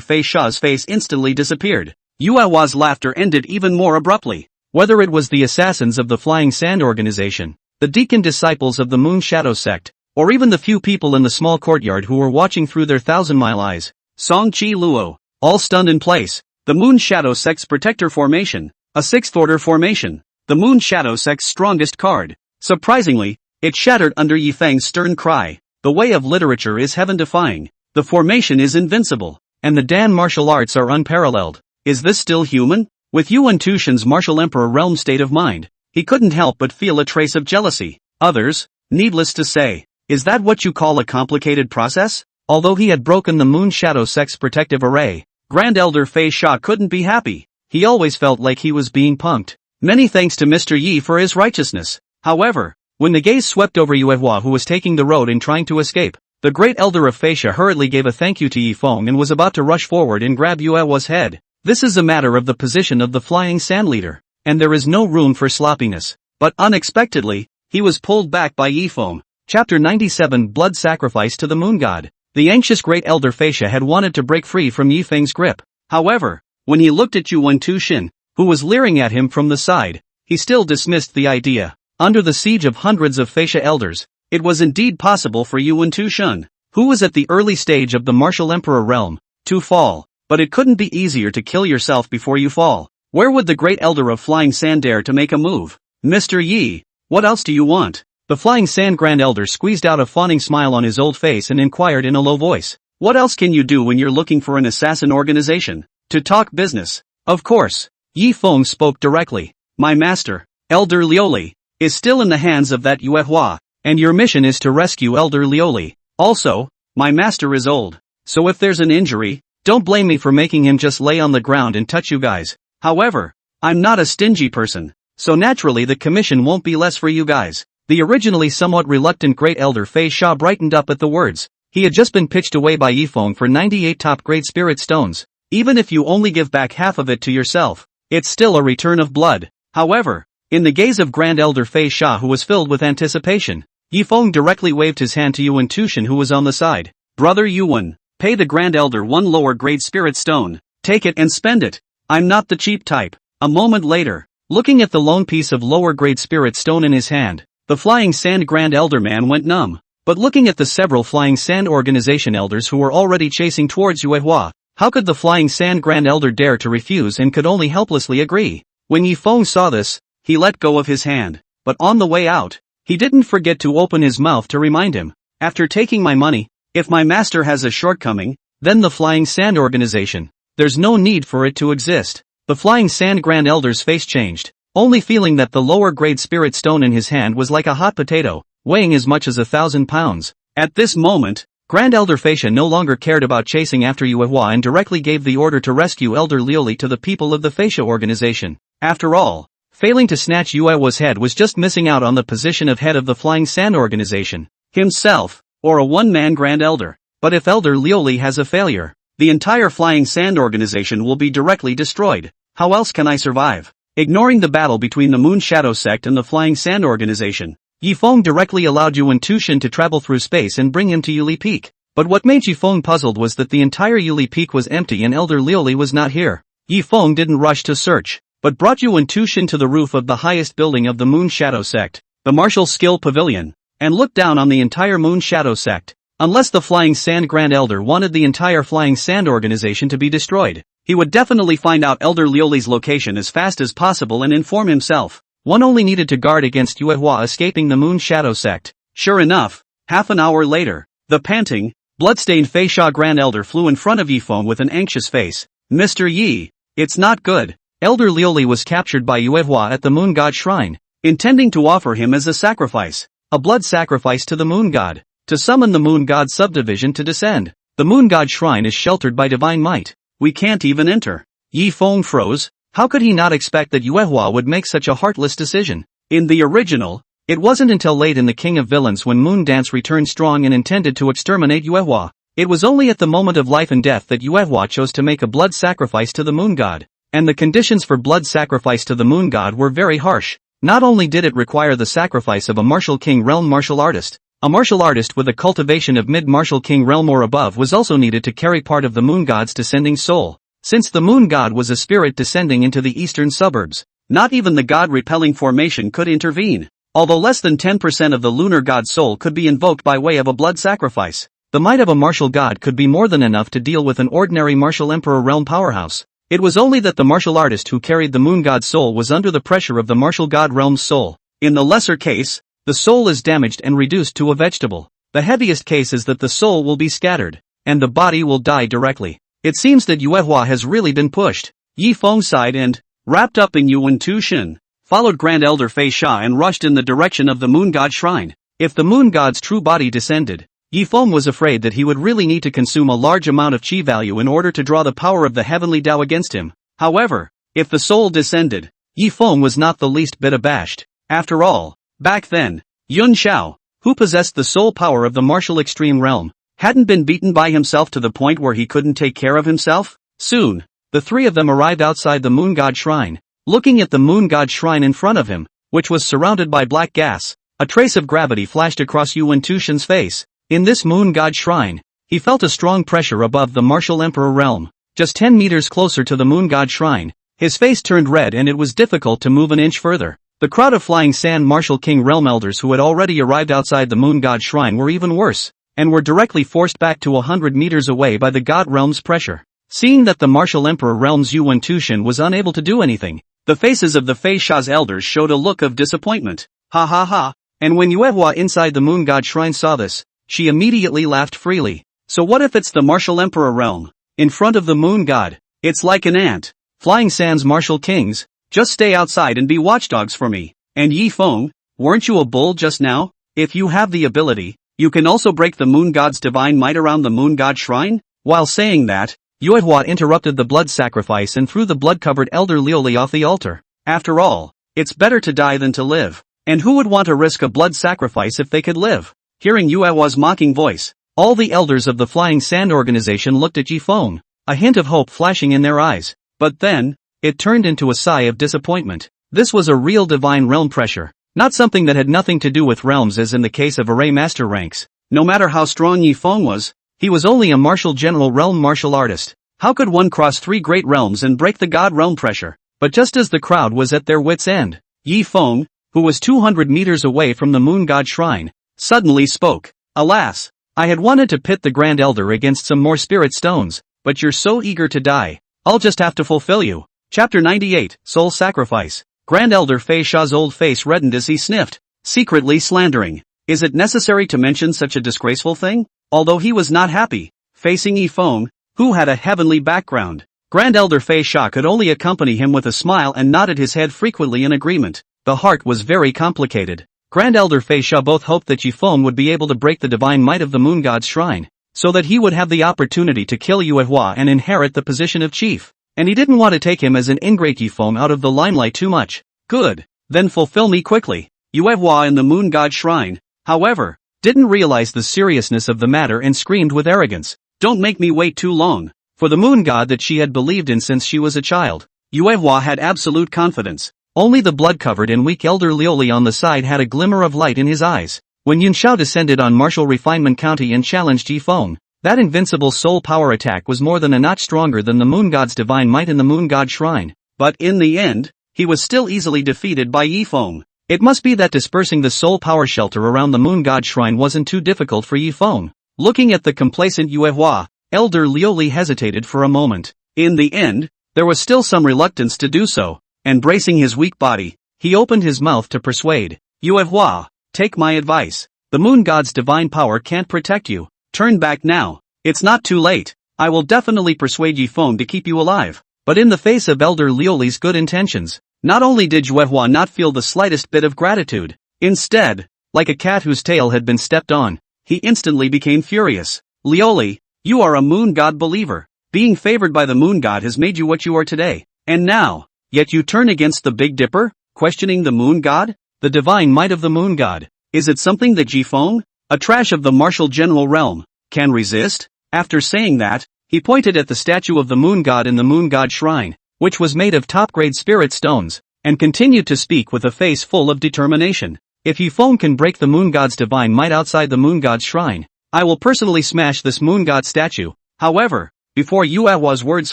Fei Sha's face instantly disappeared. Yuehua's laughter ended even more abruptly. Whether it was the assassins of the Flying Sand Organization, the deacon disciples of the Moon Shadow Sect, or even the few people in the small courtyard who were watching through their 1,000-mile eyes, Song Chi Luo, all stunned in place. The Moon Shadow Sect's protector formation, a 6th order formation, the Moon Shadow Sect's strongest card. Surprisingly, it shattered under Yi Feng's stern cry. The way of literature is heaven-defying. The formation is invincible, and the Dan martial arts are unparalleled. Is this still human? With Yuan Tushan's martial emperor realm state of mind, he couldn't help but feel a trace of jealousy. Others, needless to say, is that what you call a complicated process? Although he had broken the Moon Shadow Sect's protective array, Grand Elder Fei Sha couldn't be happy. He always felt like he was being punked. Many thanks to Mr. Yi for his righteousness. However, when the gaze swept over Yuehua, who was taking the road and trying to escape, the great Elder of Fei Sha hurriedly gave a thank you to Yi Feng and was about to rush forward and grab Yuehua's head. This is a matter of the position of the Flying Sand Leader, and there is no room for sloppiness. But unexpectedly, he was pulled back by Yi Feng. Chapter 97 Blood Sacrifice to the Moon God. The anxious great Elder Fei Sha had wanted to break free from Yi Feng's grip. However, when he looked at Yuan Tushan, who was leering at him from the side, he still dismissed the idea. Under the siege of hundreds of Fei Sha elders, it was indeed possible for Yuan Tushan, who was at the early stage of the martial emperor realm, to fall. But it couldn't be easier to kill yourself before you fall. Where would the great Elder of Flying Sand dare to make a move? Mr. Yi, what else do you want? The Flying Sand Grand Elder squeezed out a fawning smile on his old face and inquired in a low voice. What else can you do when you're looking for an assassin organization? To talk business. Of course. Yi Feng spoke directly. My master, Elder Lioli, is still in the hands of that Yuehua, and your mission is to rescue Elder Lioli. Also, my master is old, so if there's an injury, don't blame me for making him just lay on the ground and touch you guys. However, I'm not a stingy person, so naturally the commission won't be less for you guys. The originally somewhat reluctant great Elder Fei Sha brightened up at the words. He had just been pitched away by Yi Feng for 98 top-grade spirit stones. Even if you only give back half of it to yourself, it's still a return of blood. However, in the gaze of Grand Elder Fei Sha, who was filled with anticipation, Yi Feng directly waved his hand to Yuan Tushan, who was on the side. Brother Yuan, pay the Grand Elder 1 lower grade spirit stone. Take it and spend it. I'm not the cheap type. A moment later, looking at the lone piece of lower grade spirit stone in his hand, the Flying Sand Grand Elder man went numb. But looking at the several Flying Sand Organization elders who were already chasing towards Yuehua, how could the Flying Sand Grand Elder dare to refuse and could only helplessly agree? When Yi Feng saw this, he let go of his hand. but on the way out, he didn't forget to open his mouth to remind him. After taking my money, if my master has a shortcoming, then the Flying Sand Organization. There's no need for it to exist. The Flying Sand Grand Elder's face changed, only feeling that the lower grade spirit stone in his hand was like a hot potato, weighing as much as 1,000 pounds. At this moment, Grand Elder Fascia no longer cared about chasing after Yuehua and directly gave the order to rescue Elder Lioli to the people of the Fascia organization. After all, failing to snatch Yuehua's head was just missing out on the position of head of the Flying Sand Organization himself, or a one-man Grand Elder. But if Elder Lioli has a failure, the entire Flying Sand Organization will be directly destroyed. How else can I survive? Ignoring the battle between the Moon Shadow Sect and the Flying Sand Organization, Yifeng directly allowed Yuan Tushin to travel through space and bring him to Yuli Peak. But what made Yifeng puzzled was that the entire Yuli Peak was empty and Elder Lioli was not here. Yifeng didn't rush to search, but brought Yuan Tushin to the roof of the highest building of the Moon Shadow Sect, the Martial Skill Pavilion, and looked down on the entire Moon Shadow Sect. Unless the Flying Sand Grand Elder wanted the entire Flying Sand Organization to be destroyed, he would definitely find out Elder Lioli's location as fast as possible and inform himself. One only needed to guard against Yuehua escaping the Moon Shadow Sect. Sure enough, half an hour later, the panting, bloodstained Fascia Grand Elder flew in front of Yifeng with an anxious face. Mr. Yi, it's not good. Elder Lioli was captured by Yuehua at the Moon God Shrine, intending to offer him as a sacrifice, a blood sacrifice to the Moon God, to summon the Moon God subdivision to descend. The Moon God Shrine is sheltered by divine might. We can't even enter. Yifeng froze. How could he not expect that Yuehua would make such a heartless decision? In the original, it wasn't until late in the King of Villains when Moon Dance returned strong and intended to exterminate Yuehua. It was only at the moment of life and death that Yuehua chose to make a blood sacrifice to the Moon God. And the conditions for blood sacrifice to the Moon God were very harsh. Not only did it require the sacrifice of a Martial King Realm martial artist, a martial artist with a cultivation of mid-Martial King Realm or above was also needed to carry part of the Moon God's descending soul. Since the Moon God was a spirit descending into the eastern suburbs, not even the God-repelling formation could intervene. Although less than 10% of the Lunar God's soul could be invoked by way of a blood sacrifice, the might of a martial god could be more than enough to deal with an ordinary martial emperor realm powerhouse. It was only that the martial artist who carried the Moon God's soul was under the pressure of the martial god realm's soul. In the lesser case, the soul is damaged and reduced to a vegetable. The heaviest case is that the soul will be scattered, and the body will die directly. It seems that Yuehua has really been pushed. Yifeng sighed and, wrapped up in Yuan Tushin, followed Grand Elder Fascia and rushed in the direction of the Moon God Shrine. If the Moon God's true body descended, Yifeng was afraid that he would really need to consume a large amount of chi value in order to draw the power of the heavenly Tao against him. However, if the soul descended, Yifeng was not the least bit abashed. After all, back then, Yun Xiao, who possessed the soul power of the martial extreme realm, hadn't been beaten by himself to the point where he couldn't take care of himself. Soon, the three of them arrived outside the Moon God Shrine. Looking at the Moon God Shrine in front of him, which was surrounded by black gas, a trace of gravity flashed across Yuan Tushin's face. In this Moon God Shrine, he felt a strong pressure above the martial emperor realm. Just 10 meters closer to the Moon God Shrine, his face turned red and it was difficult to move an inch further. The crowd of Flying Sand Martial King realm elders who had already arrived outside the Moon God Shrine were even worse, and were directly forced back to 100 meters away by the God realm's pressure. Seeing that the martial emperor realm's Yuan Tushin was unable to do anything, the faces of the Fascia's elders showed a look of disappointment. Ha ha ha. And when Yuehua inside the Moon God Shrine saw this, she immediately laughed freely. So what if it's the martial emperor realm, in front of the Moon God? It's like an ant. Flying Sands martial kings, just stay outside and be watchdogs for me. And Yifeng, weren't you a bull just now? If you have the ability, you can also break the Moon God's divine might around the Moon God Shrine? While saying that, Yuehua interrupted the blood sacrifice and threw the blood-covered Elder Lioli off the altar. After all, it's better to die than to live. And who would want to risk a blood sacrifice if they could live? Hearing Yuehua's mocking voice, all the elders of the Flying Sand Organization looked at Yifeng, a hint of hope flashing in their eyes. But then, it turned into a sigh of disappointment. This was a real divine realm pressure, not something that had nothing to do with realms as in the case of array master ranks. No matter how strong Yifeng was, he was only a martial general realm martial artist. How could one cross 3 great realms and break the god realm pressure? But just as the crowd was at their wits' end, Yifeng, who was 200 meters away from the Moon God Shrine, suddenly spoke. Alas, I had wanted to pit the Grand Elder against some more spirit stones, but you're so eager to die, I'll just have to fulfill you. Chapter 98, Soul Sacrifice. Grand Elder Fei Sha's old face reddened as he sniffed, secretly slandering. Is it necessary to mention such a disgraceful thing? Although he was not happy, facing Yifeng, who had a heavenly background, Grand Elder Fei Sha could only accompany him with a smile and nodded his head frequently in agreement. The heart was very complicated. Grand Elder Fei Sha both hoped that Yifeng would be able to break the divine might of the moon god's shrine, so that he would have the opportunity to kill Yue Hua and inherit the position of chief. And he didn't want to take him as an ingrate Yifeng out of the limelight too much. Good. Then fulfill me quickly. Yue Hua in the moon god shrine, however, didn't realize the seriousness of the matter and screamed with arrogance, "Don't make me wait too long." For the moon god that she had believed in since she was a child, Yue Hua had absolute confidence. Only the blood-covered and weak Elder Lioli on the side had a glimmer of light in his eyes. When Yun Shao descended on Martial Refinement County and challenged Yifeng, that invincible soul power attack was more than a notch stronger than the moon god's divine might in the moon god shrine. But in the end, he was still easily defeated by Yifeng. It must be that dispersing the soul power shelter around the moon god shrine wasn't too difficult for Yifeng. Looking at the complacent Yue Hua, Elder Lioli hesitated for a moment. In the end, there was still some reluctance to do so, and bracing his weak body, he opened his mouth to persuade. Yue Hua, take my advice. The moon god's divine power can't protect you. Turn back now. It's not too late. I will definitely persuade Yifeng to keep you alive. But in the face of Elder Lioli's good intentions, not only did Yue Hua not feel the slightest bit of gratitude, instead, like a cat whose tail had been stepped on, he instantly became furious. Lioli, you are a moon god believer. Being favored by the moon god has made you what you are today. And now, yet you turn against the Big Dipper, questioning the moon god? The divine might of the moon god. Is it something that Yifeng, a trash of the martial general realm, can resist? After saying that, he pointed at the statue of the moon god in the moon god shrine, which was made of top-grade spirit stones, and continued to speak with a face full of determination. If Yifeng can break the moon god's divine might outside the moon god's shrine, I will personally smash this moon god statue. However, before Yue Hua's words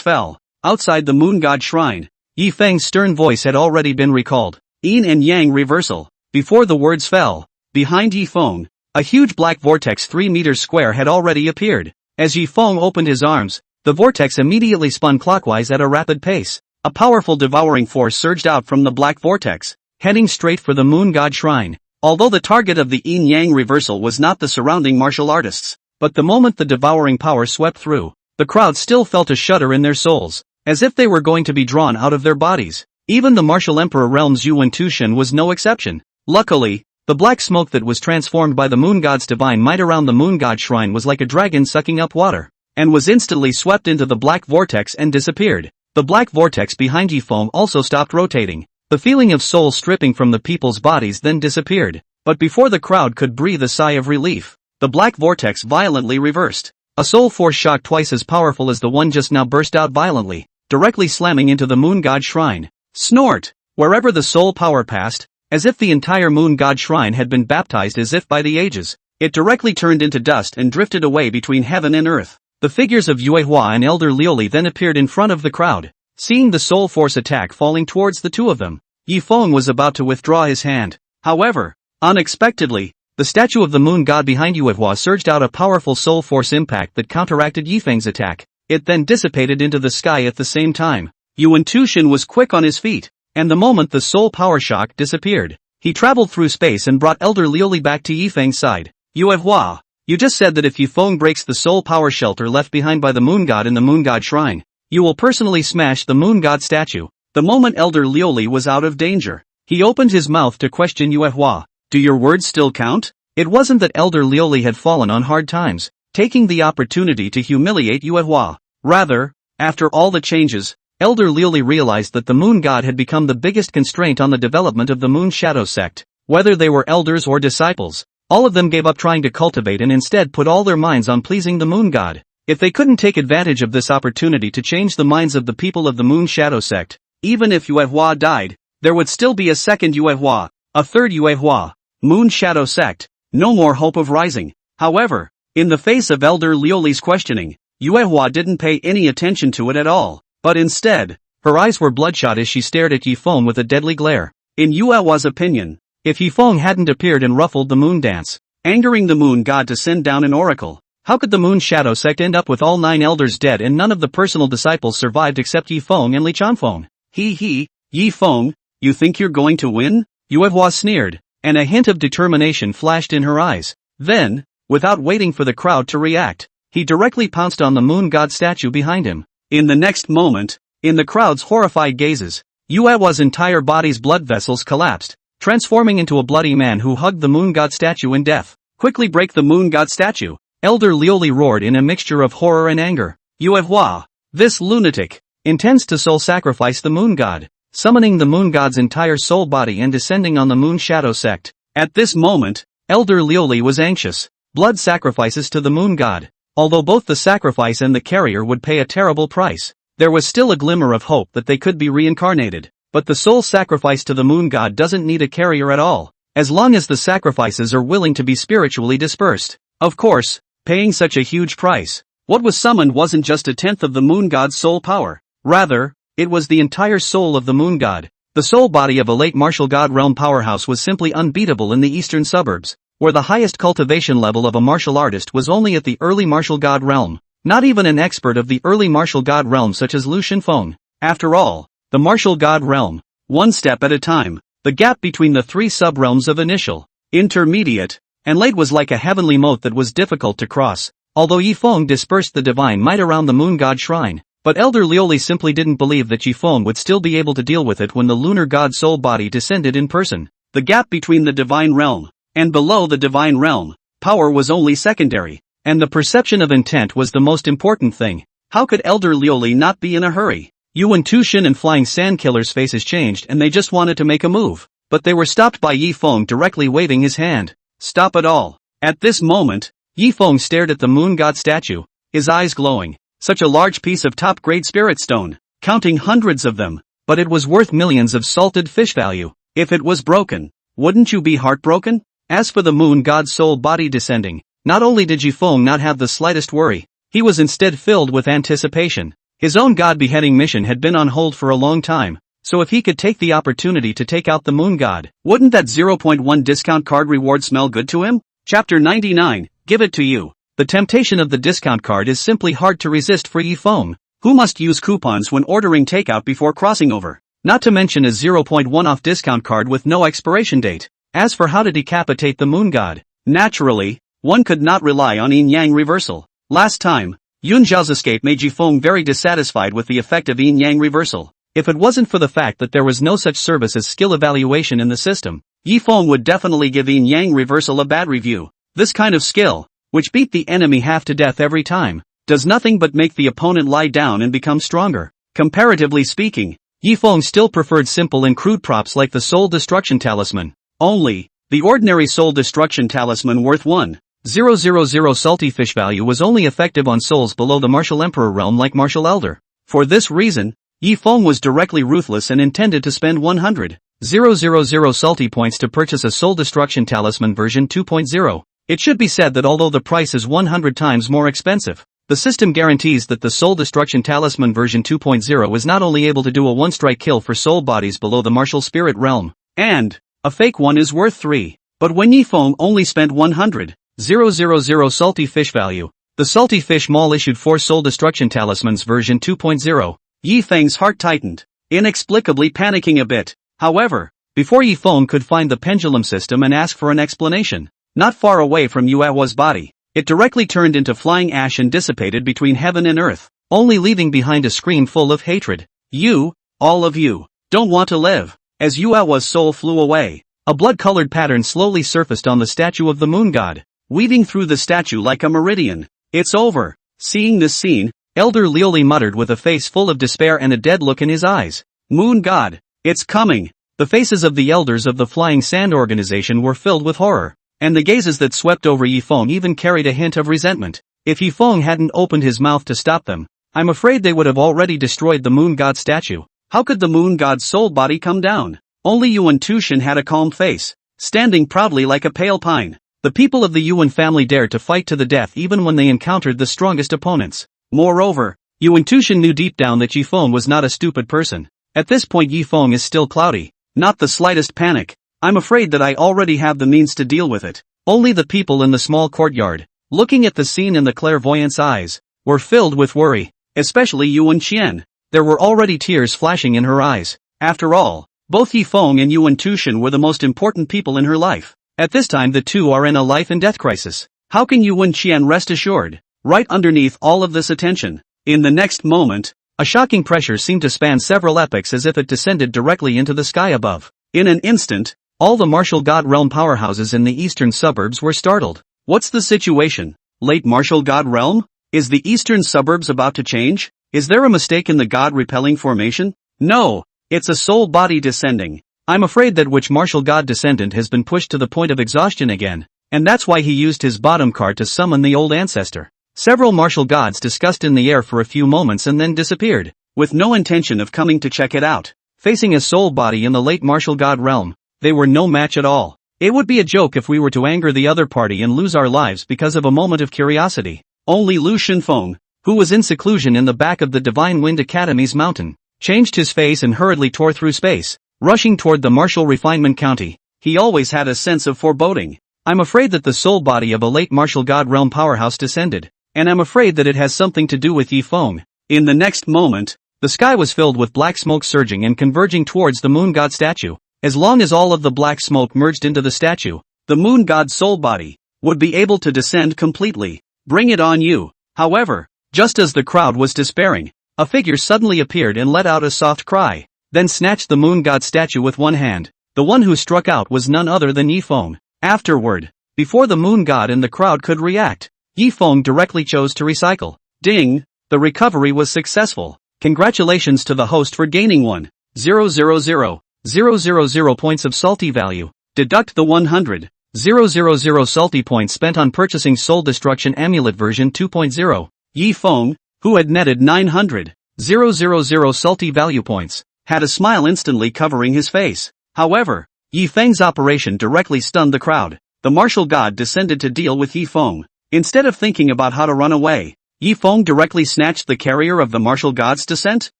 fell, outside the moon god shrine, Yifeng's stern voice had already been recalled. Yin and Yang reversal. Before the words fell, behind Yifeng, a huge black vortex 3 meters square had already appeared. As Yifeng opened his arms, the vortex immediately spun clockwise at a rapid pace. A powerful devouring force surged out from the black vortex, heading straight for the moon god shrine. Although the target of the yin-yang reversal was not the surrounding martial artists, but the moment the devouring power swept through, the crowd still felt a shudder in their souls, as if they were going to be drawn out of their bodies. Even the martial emperor realm's Yuan Tushin was no exception. Luckily, the black smoke that was transformed by the moon god's divine might around the moon god shrine was like a dragon sucking up water, and was instantly swept into the black vortex and disappeared. The black vortex behind Yifeng also stopped rotating. The feeling of soul stripping from the people's bodies then disappeared. But before the crowd could breathe a sigh of relief, the black vortex violently reversed. A soul force shock twice as powerful as the one just now burst out violently, directly slamming into the moon god shrine. Snort! Wherever the soul power passed, as if the entire moon god shrine had been baptized as if by the ages, it directly turned into dust and drifted away between heaven and earth. The figures of Yue Hua and Elder Lioli then appeared in front of the crowd. Seeing the soul force attack falling towards the two of them, Yifeng was about to withdraw his hand. However, unexpectedly, the statue of the moon god behind Yue Hua surged out a powerful soul force impact that counteracted Yifeng's attack. It then dissipated into the sky at the same time. Yuan Tushin was quick on his feet, and the moment the soul power shock disappeared, he traveled through space and brought Elder Lioli back to Yifeng's side. Yue Hua, you just said that if Yifeng breaks the soul power shelter left behind by the moon god in the moon god shrine, you will personally smash the moon god statue. The moment Elder Lioli was out of danger, he opened his mouth to question Yue Hua. Do your words still count? It wasn't that Elder Lioli had fallen on hard times, taking the opportunity to humiliate Yue Hua. Rather, after all the changes, Elder Lioli realized that the moon god had become the biggest constraint on the development of the Moon Shadow sect. Whether they were elders or disciples, all of them gave up trying to cultivate and instead put all their minds on pleasing the moon god. If they couldn't take advantage of this opportunity to change the minds of the people of the Moon Shadow sect, even if Yue Hua died, there would still be a second Yue Hua, a third Yue Hua. Moon Shadow sect, no more hope of rising. However, in the face of Elder Lioli's questioning, Yue Hua didn't pay any attention to it at all, but instead, her eyes were bloodshot as she stared at Yifeng with a deadly glare. In Yue Hua's opinion, if Yifeng hadn't appeared and ruffled the moon dance, angering the moon god to send down an oracle, how could the Moon Shadow sect end up with all 9 elders dead and none of the personal disciples survived except Yifeng and Li Chanfeng? Yifeng, You think you're going to win? Yuehua sneered, and a hint of determination flashed in her eyes. Then, without waiting for the crowd to react, he directly pounced on the moon god statue behind him. In the next moment, in the crowd's horrified gazes, Yuehua's entire body's blood vessels collapsed, transforming into a bloody man who hugged the moon god statue in death. Quickly break the moon god statue, Elder Lioli roared in a mixture of horror and anger. Yuehua, this lunatic, intends to soul sacrifice the moon god, summoning the moon god's entire soul body and descending on the moon shadow sect. At this moment, Elder Lioli was anxious. Blood sacrifices to the moon god. Although both the sacrifice and the carrier would pay a terrible price, there was still a glimmer of hope that they could be reincarnated. But the soul sacrifice to the moon god doesn't need a carrier at all, as long as the sacrifices are willing to be spiritually dispersed. Of course, paying such a huge price, what was summoned wasn't just a tenth of the moon god's soul power. Rather, it was the entire soul of the moon god. The soul body of a late martial god realm powerhouse was simply unbeatable in the eastern suburbs, where the highest cultivation level of a martial artist was only at the early martial god realm. Not even an expert of the early martial god realm such as Lu Shenfeng. After all, the martial god realm, one step at a time, the gap between the three sub-realms of initial, intermediate, and late was like a heavenly moat that was difficult to cross. Although Yifeng dispersed the divine might around the moon god shrine, but Elder Lioli simply didn't believe that Yifeng would still be able to deal with it when the lunar god soul body descended in person. The gap between the divine realm and below the divine realm, power was only secondary, and the perception of intent was the most important thing. How could Elder Lioli not be in a hurry? Yuan Tushin and Flying Sand Killer's faces changed and they just wanted to make a move, but they were stopped by Yifeng directly waving his hand. Stop it all. At this moment, Yifeng stared at the moon god statue, his eyes glowing. Such a large piece of top-grade spirit stone, counting hundreds of them, but it was worth millions of salted fish value. If it was broken, wouldn't you be heartbroken? As for the moon god's soul body descending, not only did Yifeng not have the slightest worry, he was instead filled with anticipation. His own god beheading mission had been on hold for a long time, so if he could take the opportunity to take out the moon god, wouldn't that 0.1 discount card reward smell good to him? Chapter 99, Give It to You. The temptation of the discount card is simply hard to resist for Yifeng, who must use coupons when ordering takeout before crossing over. Not to mention a 0.1 off discount card with no expiration date. As for how to decapitate the moon god, naturally, one could not rely on yin-yang reversal. Last time, Yun Zhao's escape made Yifeng very dissatisfied with the effect of yin-yang reversal. If it wasn't for the fact that there was no such service as skill evaluation in the system, Yifeng would definitely give yin-yang reversal a bad review. This kind of skill, which beat the enemy half to death every time, does nothing but make the opponent lie down and become stronger. Comparatively speaking, Yifeng still preferred simple and crude props like the Soul Destruction Talisman. Only, the ordinary Soul Destruction Talisman worth 1,000 salty fish value was only effective on souls below the Martial Emperor realm like Martial Elder. For this reason, Yifeng was directly ruthless and intended to spend 100,000 salty points to purchase a Soul Destruction Talisman version 2.0. It should be said that although the price is 100 times more expensive, the system guarantees that the Soul Destruction Talisman version 2.0 is not only able to do a one-strike kill for soul bodies below the Martial Spirit realm, and a fake one is worth 3. But when Yifeng only spent 100,000 salty fish value, the Salty Fish Mall issued 4 Soul Destruction Talismans version 2.0. Yifeng's heart tightened, inexplicably panicking a bit. However, before Yifeng could find the pendulum system and ask for an explanation, not far away from Yuehua's body, it directly turned into flying ash and dissipated between heaven and earth, only leaving behind a scream full of hatred. You, all of you, don't want to live. As Yuehua's soul flew away, a blood-colored pattern slowly surfaced on the statue of the moon god, weaving through the statue like a meridian. It's over. Seeing this scene, Elder Lioli muttered with a face full of despair and a dead look in his eyes. Moon god, it's coming. The faces of the elders of the Flying Sand organization were filled with horror, and the gazes that swept over Yifeng even carried a hint of resentment. If Yifeng hadn't opened his mouth to stop them, I'm afraid they would have already destroyed the moon god statue. How could the moon god's soul body come down? Only Yuan Tushin had a calm face, standing proudly like a pale pine. The people of the Yuan family dared to fight to the death even when they encountered the strongest opponents. Moreover, Yuan Tushin knew deep down that Yifeng was not a stupid person. At this point Yifeng is still cloudy. Not the slightest panic. I'm afraid that I already have the means to deal with it. Only the people in the small courtyard, looking at the scene in the clairvoyant's eyes, were filled with worry. Especially Yuan Qian. There were already tears flashing in her eyes. After all, Both Yifeng and Yuan Tushin were the most important people in her life. At this time the two are in a life and death crisis. How can Yuan Qian rest assured? Right underneath all of this attention, in the next moment, a shocking pressure seemed to span several epochs as if it descended directly into the sky above. In an instant, all the martial god realm powerhouses in the eastern suburbs were startled. What's the situation? Late martial god realm? Is the eastern suburbs about to change? Is there a mistake in the god-repelling formation? No, it's a soul body descending. I'm afraid that which martial god descendant has been pushed to the point of exhaustion again, and that's why he used his bottom card to summon the old ancestor. Several martial gods discussed in the air for a few moments and then disappeared, with no intention of coming to check it out. Facing a soul body in the late martial god realm, they were no match at all. It would be a joke if we were to anger the other party and lose our lives because of a moment of curiosity. Only Lu Shenfeng, who was in seclusion in the back of the Divine Wind Academy's mountain, changed his face and hurriedly tore through space, rushing toward the martial refinement county. He always had a sense of foreboding. I'm afraid that the soul body of a late martial god realm powerhouse descended, and I'm afraid that it has something to do with Yifeng. In the next moment, the sky was filled with black smoke surging and converging towards the moon god statue. As long as all of the black smoke merged into the statue, the moon god's soul body would be able to descend completely. Bring it on you. However, just as the crowd was despairing, a figure suddenly appeared and let out a soft cry, then snatched the moon god statue with one hand. The one who struck out was none other than Yifeng. Afterward, before the moon god and the crowd could react, Yifeng directly chose to recycle. Ding! The recovery was successful. Congratulations to the host for gaining 1,000,000 points of salty value. Deduct the 100,000 salty points spent on purchasing Soul Destruction Amulet version 2.0. Yifeng, who had netted 900,000 salty value points, had a smile instantly covering his face. However, Yifeng's operation directly stunned the crowd. The martial god descended to deal with Yifeng. Instead of thinking about how to run away, Yifeng directly snatched the carrier of the martial god's descent?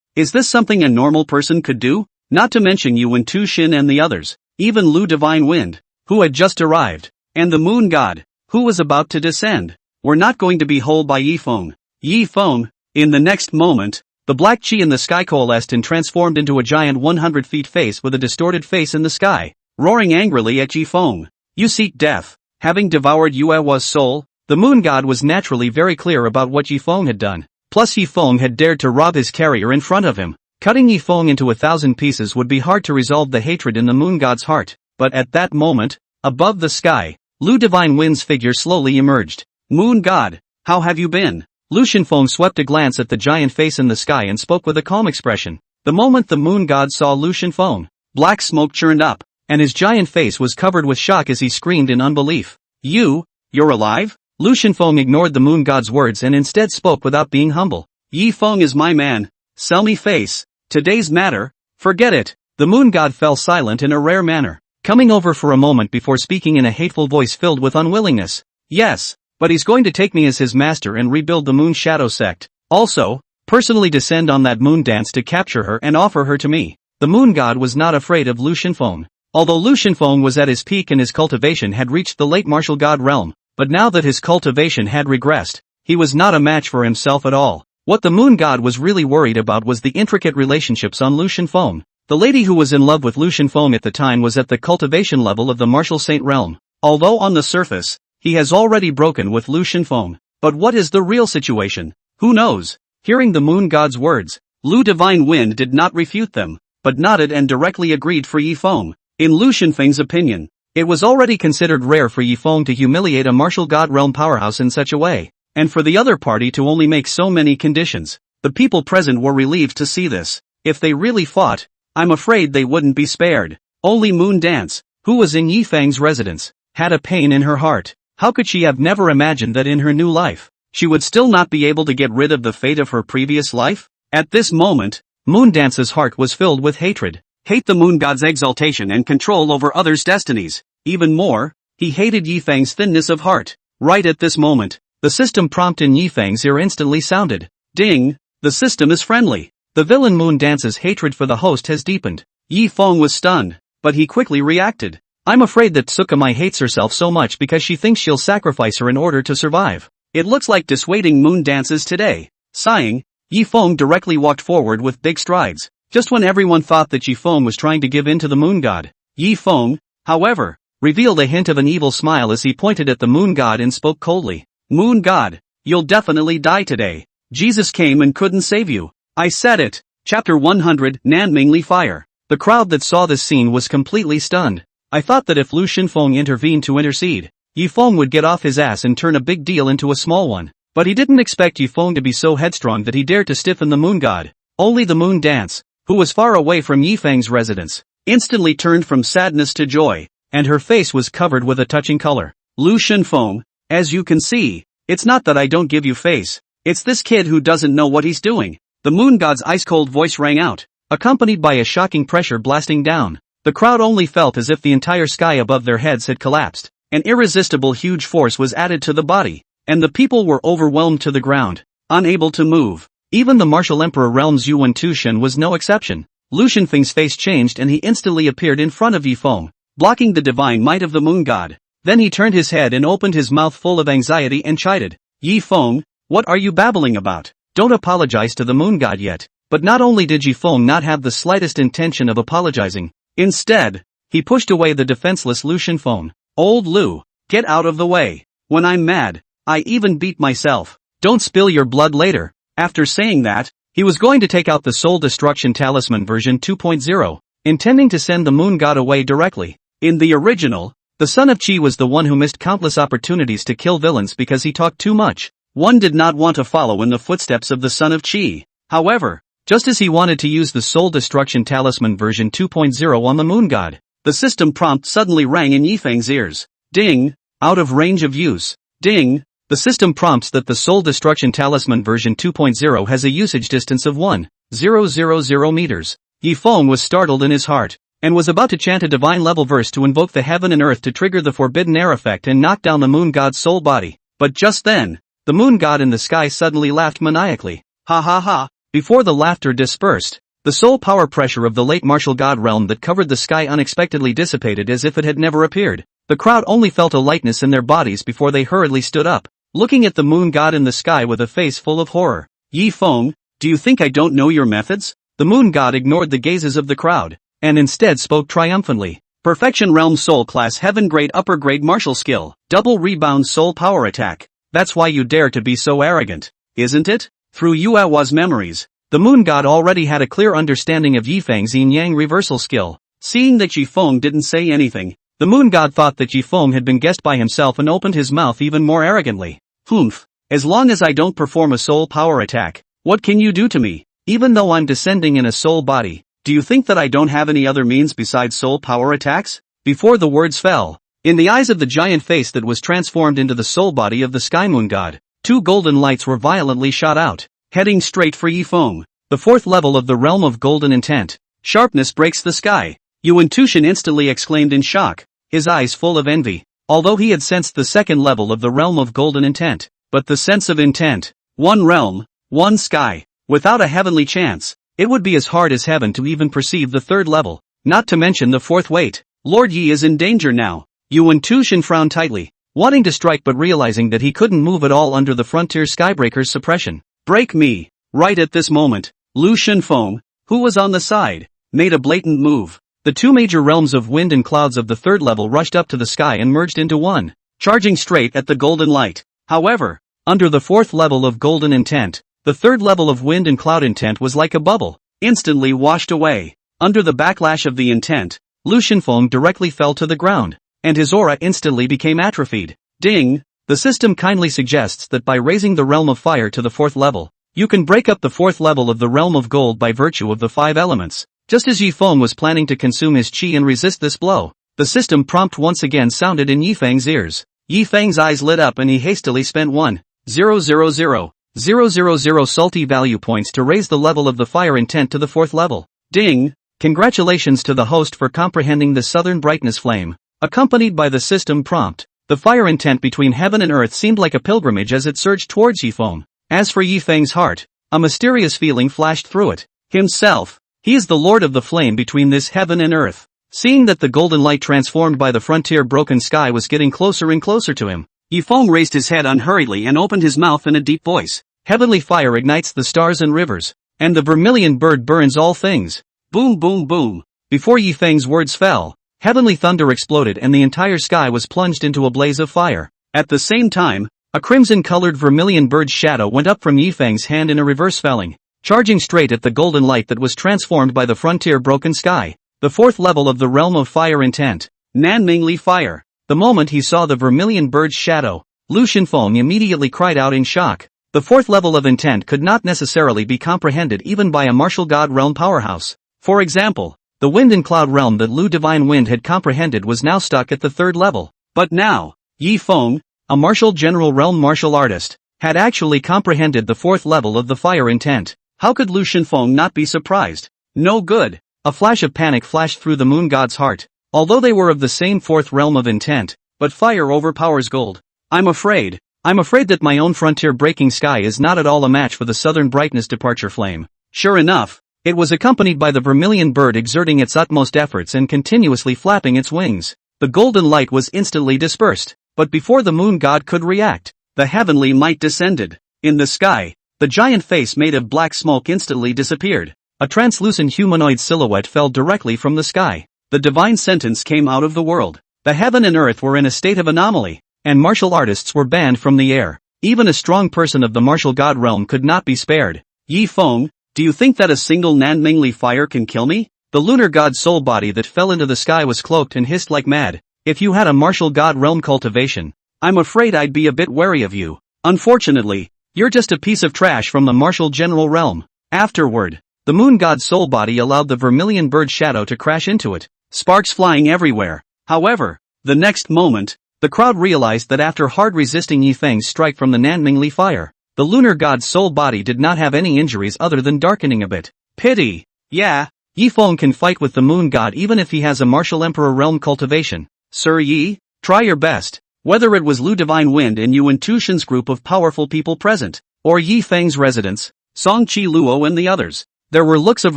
Is this something a normal person could do? Not to mention Yuan Tushin and the others, even Lu Divine Wind, who had just arrived, and the moon god, who was about to descend, were not going to be holed by Yifeng. Yifeng, in the next moment, the black chi in the sky coalesced and transformed into a giant 100 feet face with a distorted face in the sky, roaring angrily at Yifeng. You seek death. Having devoured Yuewa's soul, the moon god was naturally very clear about what Yifeng had done. Plus Yifeng had dared to rob his carrier in front of him. Cutting Yifeng into 1,000 pieces would be hard to resolve the hatred in the moon god's heart. But at that moment, above the sky, Lu Divine Wind's figure slowly emerged. Moon god, how have you been? Lu Shenfeng swept a glance at the giant face in the sky and spoke with a calm expression. The moment the moon god saw Lu Shenfeng, black smoke churned up, and his giant face was covered with shock as he screamed in unbelief. You're alive? Lu Shenfeng ignored the moon god's words and instead spoke without being humble. Yifeng is my man. Sell me face. Today's matter, forget it. The moon god fell silent in a rare manner, coming over for a moment before speaking in a hateful voice filled with unwillingness. Yes, but he's going to take me as his master and rebuild the Moon Shadow sect. Also, personally descend on that moon dance to capture her and offer her to me. The moon god was not afraid of Lu Shenfeng. Although Lu Shenfeng was at his peak and his cultivation had reached the late martial god realm, but now that his cultivation had regressed, he was not a match for himself at all. What the moon god was really worried about was the intricate relationships on Lu Shenfeng. The lady who was in love with Lu Shenfeng at the time was at the cultivation level of the martial saint realm. Although on the surface, he has already broken with Lu Shenfeng. But what is the real situation? Who knows? Hearing the moon god's words, Lu Divine Wind did not refute them, but nodded and directly agreed for Yifeng. In Lu Shenfeng's opinion, it was already considered rare for Yifeng to humiliate a martial god realm powerhouse in such a way, and for the other party to only make so many conditions. The people present were relieved to see this. If they really fought, I'm afraid they wouldn't be spared. Only Moon Dance, who was in Yifeng's residence, had a pain in her heart. How could she have never imagined that in her new life, she would still not be able to get rid of the fate of her previous life? At this moment, Moon Dance's heart was filled with hatred. Hate the moon god's exaltation and control over others' destinies. Even more, he hated Yifeng's thinness of heart. Right at this moment, the system prompt in Yifeng's ear instantly sounded. Ding! The system is friendly. The villain Moon Dance's hatred for the host has deepened. Yifeng was stunned, but he quickly reacted. I'm afraid that Tsukumai hates herself so much because she thinks she'll sacrifice her in order to survive. It looks like dissuading Moon Dances today. Sighing, Yifeng directly walked forward with big strides. just when everyone thought that Yifeng was trying to give in to the moon god. Yifeng, however, revealed a hint of an evil smile as he pointed at the moon god and spoke coldly. Moon god, you'll definitely die today. Jesus came and couldn't save you. I said it. Chapter 100, Nanmingli Fire. The crowd that saw this scene was completely stunned. I thought that if Lu Shenfeng intervened to intercede, Yifeng would get off his ass and turn a big deal into a small one. But he didn't expect Yifeng to be so headstrong that he dared to stiffen the moon god. Only the moon dance, who was far away from Yifeng's residence, instantly turned from sadness to joy, and her face was covered with a touching color. Lu Shenfeng, as you can see, it's not that I don't give you face, it's this kid who doesn't know what he's doing. The moon god's ice-cold voice rang out, accompanied by a shocking pressure blasting down. The crowd only felt as if the entire sky above their heads had collapsed. An irresistible huge force was added to the body, and the people were overwhelmed to the ground, unable to move. Even the martial emperor realm's Yuan Tushan was no exception. Lu Shenfeng's face changed and he instantly appeared in front of Yifeng, blocking the divine might of the moon god. Then he turned his head and opened his mouth full of anxiety and chided. Yifeng, what are you babbling about? Don't apologize to the moon god yet. But not only did Yifeng not have the slightest intention of apologizing, instead, he pushed away the defenseless Lu Shenfeng. Old Lu, get out of the way. When I'm mad, I even beat myself. Don't spill your blood later. After saying that, he was going to take out the Soul Destruction Talisman version 2.0, intending to send the moon god away directly. In the original, the son of Qi was the one who missed countless opportunities to kill villains because he talked too much. One did not want to follow in the footsteps of the son of Qi. However, just as he wanted to use the Soul Destruction Talisman version 2.0 on the moon god, the system prompt suddenly rang in Yifeng's ears. Ding, out of range of use. Ding, the system prompts that the Soul Destruction Talisman version 2.0 has a usage distance of 1,000 meters. Yifeng was startled in his heart, and was about to chant a divine level verse to invoke the heaven and earth to trigger the forbidden air effect and knock down the moon god's soul body. But just then, the moon god in the sky suddenly laughed maniacally. Ha ha ha. Before the laughter dispersed, the soul power pressure of the late martial god realm that covered the sky unexpectedly dissipated as if it had never appeared. The crowd only felt a lightness in their bodies before they hurriedly stood up, looking at the moon god in the sky with a face full of horror. Yifeng, do you think I don't know your methods? The moon god ignored the gazes of the crowd, and instead spoke triumphantly. Perfection Realm Soul Class Heaven Grade Upper Grade Martial Skill, Double Rebound Soul Power Attack. That's why you dare to be so arrogant, isn't it? Through Yuawa's memories, the moon god already had a clear understanding of Yifeng's yin-yang reversal skill. Seeing that Yifeng didn't say anything, the moon god thought that Yifeng had been guessed by himself and opened his mouth even more arrogantly. Humph, as long as I don't perform a soul power attack, what can you do to me? Even though I'm descending in a soul body, do you think that I don't have any other means besides soul power attacks? Before the words fell, in the eyes of the giant face that was transformed into the soul body of the sky moon god, two golden lights were violently shot out, heading straight for Yifeng. The fourth level of the realm of golden intent. Sharpness breaks the sky. Yuan Tushan instantly exclaimed in shock, his eyes full of envy, although he had sensed the second level of the realm of golden intent. But the sense of intent, one realm, one sky, without a heavenly chance, it would be as hard as heaven to even perceive the third level, not to mention the fourth weight. Lord Yi is in danger now. Yuan Tushan frowned tightly, wanting to strike but realizing that he couldn't move at all under the Frontier Skybreaker's suppression. Break me. Right at this moment, Lu Shenfeng, who was on the side, made a blatant move. The two major realms of wind and clouds of the third level rushed up to the sky and merged into one, charging straight at the golden light. However, under the fourth level of golden intent, the third level of wind and cloud intent was like a bubble, instantly washed away. Under the backlash of the intent, Lu Shenfeng directly fell to the ground, and his aura instantly became atrophied. Ding! The system kindly suggests that by raising the realm of fire to the fourth level, you can break up the fourth level of the realm of gold by virtue of the five elements. Just as Yifeng was planning to consume his qi and resist this blow, the system prompt once again sounded in Yifeng's ears. Yifeng's eyes lit up and he hastily spent 1,000,000 salty value points to raise the level of the fire intent to the fourth level. Ding! Congratulations to the host for comprehending the southern brightness flame. Accompanied by the system prompt, the fire intent between heaven and earth seemed like a pilgrimage as it surged towards Yifeng. As for Yifeng's heart, a mysterious feeling flashed through it. Himself, he is the lord of the flame between this heaven and earth. Seeing that the golden light transformed by the frontier broken sky was getting closer and closer to him, Yifeng raised his head unhurriedly and opened his mouth in a deep voice. Heavenly fire ignites the stars and rivers, And the vermilion bird burns all things. Boom boom boom. Before Yi Feng's words fell, heavenly thunder exploded and the entire sky was plunged into a blaze of fire. At the same time, a crimson-colored vermilion bird's shadow went up from Yi Feng's hand in a reverse felling, charging straight at the golden light that was transformed by the frontier broken sky. The fourth level of the realm of fire intent. Nanmingli fire. The moment he saw the vermilion bird's shadow, Lu Xinfeng immediately cried out in shock. The fourth level of intent could not necessarily be comprehended even by a martial god realm powerhouse. For example, the wind and cloud realm that Lu Divine Wind had comprehended was now stuck at the third level. But now, Yi Feng, a martial general realm martial artist, had actually comprehended the fourth level of the fire intent. How could Lu Xinfeng not be surprised? No good. A flash of panic flashed through the moon god's heart. Although they were of the same fourth realm of intent, but fire overpowers gold. I'm afraid that my own frontier-breaking sky is not at all a match for the southern brightness departure flame. Sure enough, it was accompanied by the vermilion bird exerting its utmost efforts and continuously flapping its wings. The golden light was instantly dispersed, but before the moon god could react, the heavenly might descended. In the sky, the giant face made of black smoke instantly disappeared. A translucent humanoid silhouette fell directly from the sky. The divine sentence came out of the world. The heaven and earth were in a state of anomaly, and martial artists were banned from the air. Even a strong person of the martial god realm could not be spared. Yi Feng, do you think that a single Nanmingli fire can kill me? The lunar god's soul body that fell into the sky was cloaked and hissed like mad. If you had a martial god realm cultivation, I'm afraid I'd be a bit wary of you. Unfortunately, you're just a piece of trash from the martial general realm. Afterward, the moon god's soul body allowed the vermilion bird shadow to crash into it, sparks flying everywhere. However, the next moment, the crowd realized that after hard resisting Yi Feng's strike from the Nanmingli fire, the lunar god's soul body did not have any injuries other than darkening a bit. Pity. Yeah, Yi Feng can fight with the moon god even if he has a martial emperor realm cultivation. Sir Yi, try your best. Whether it was Lu Divine Wind and Yuan Tushan's group of powerful people present, or Yi Feng's residents, Song Qi Luo and the others, there were looks of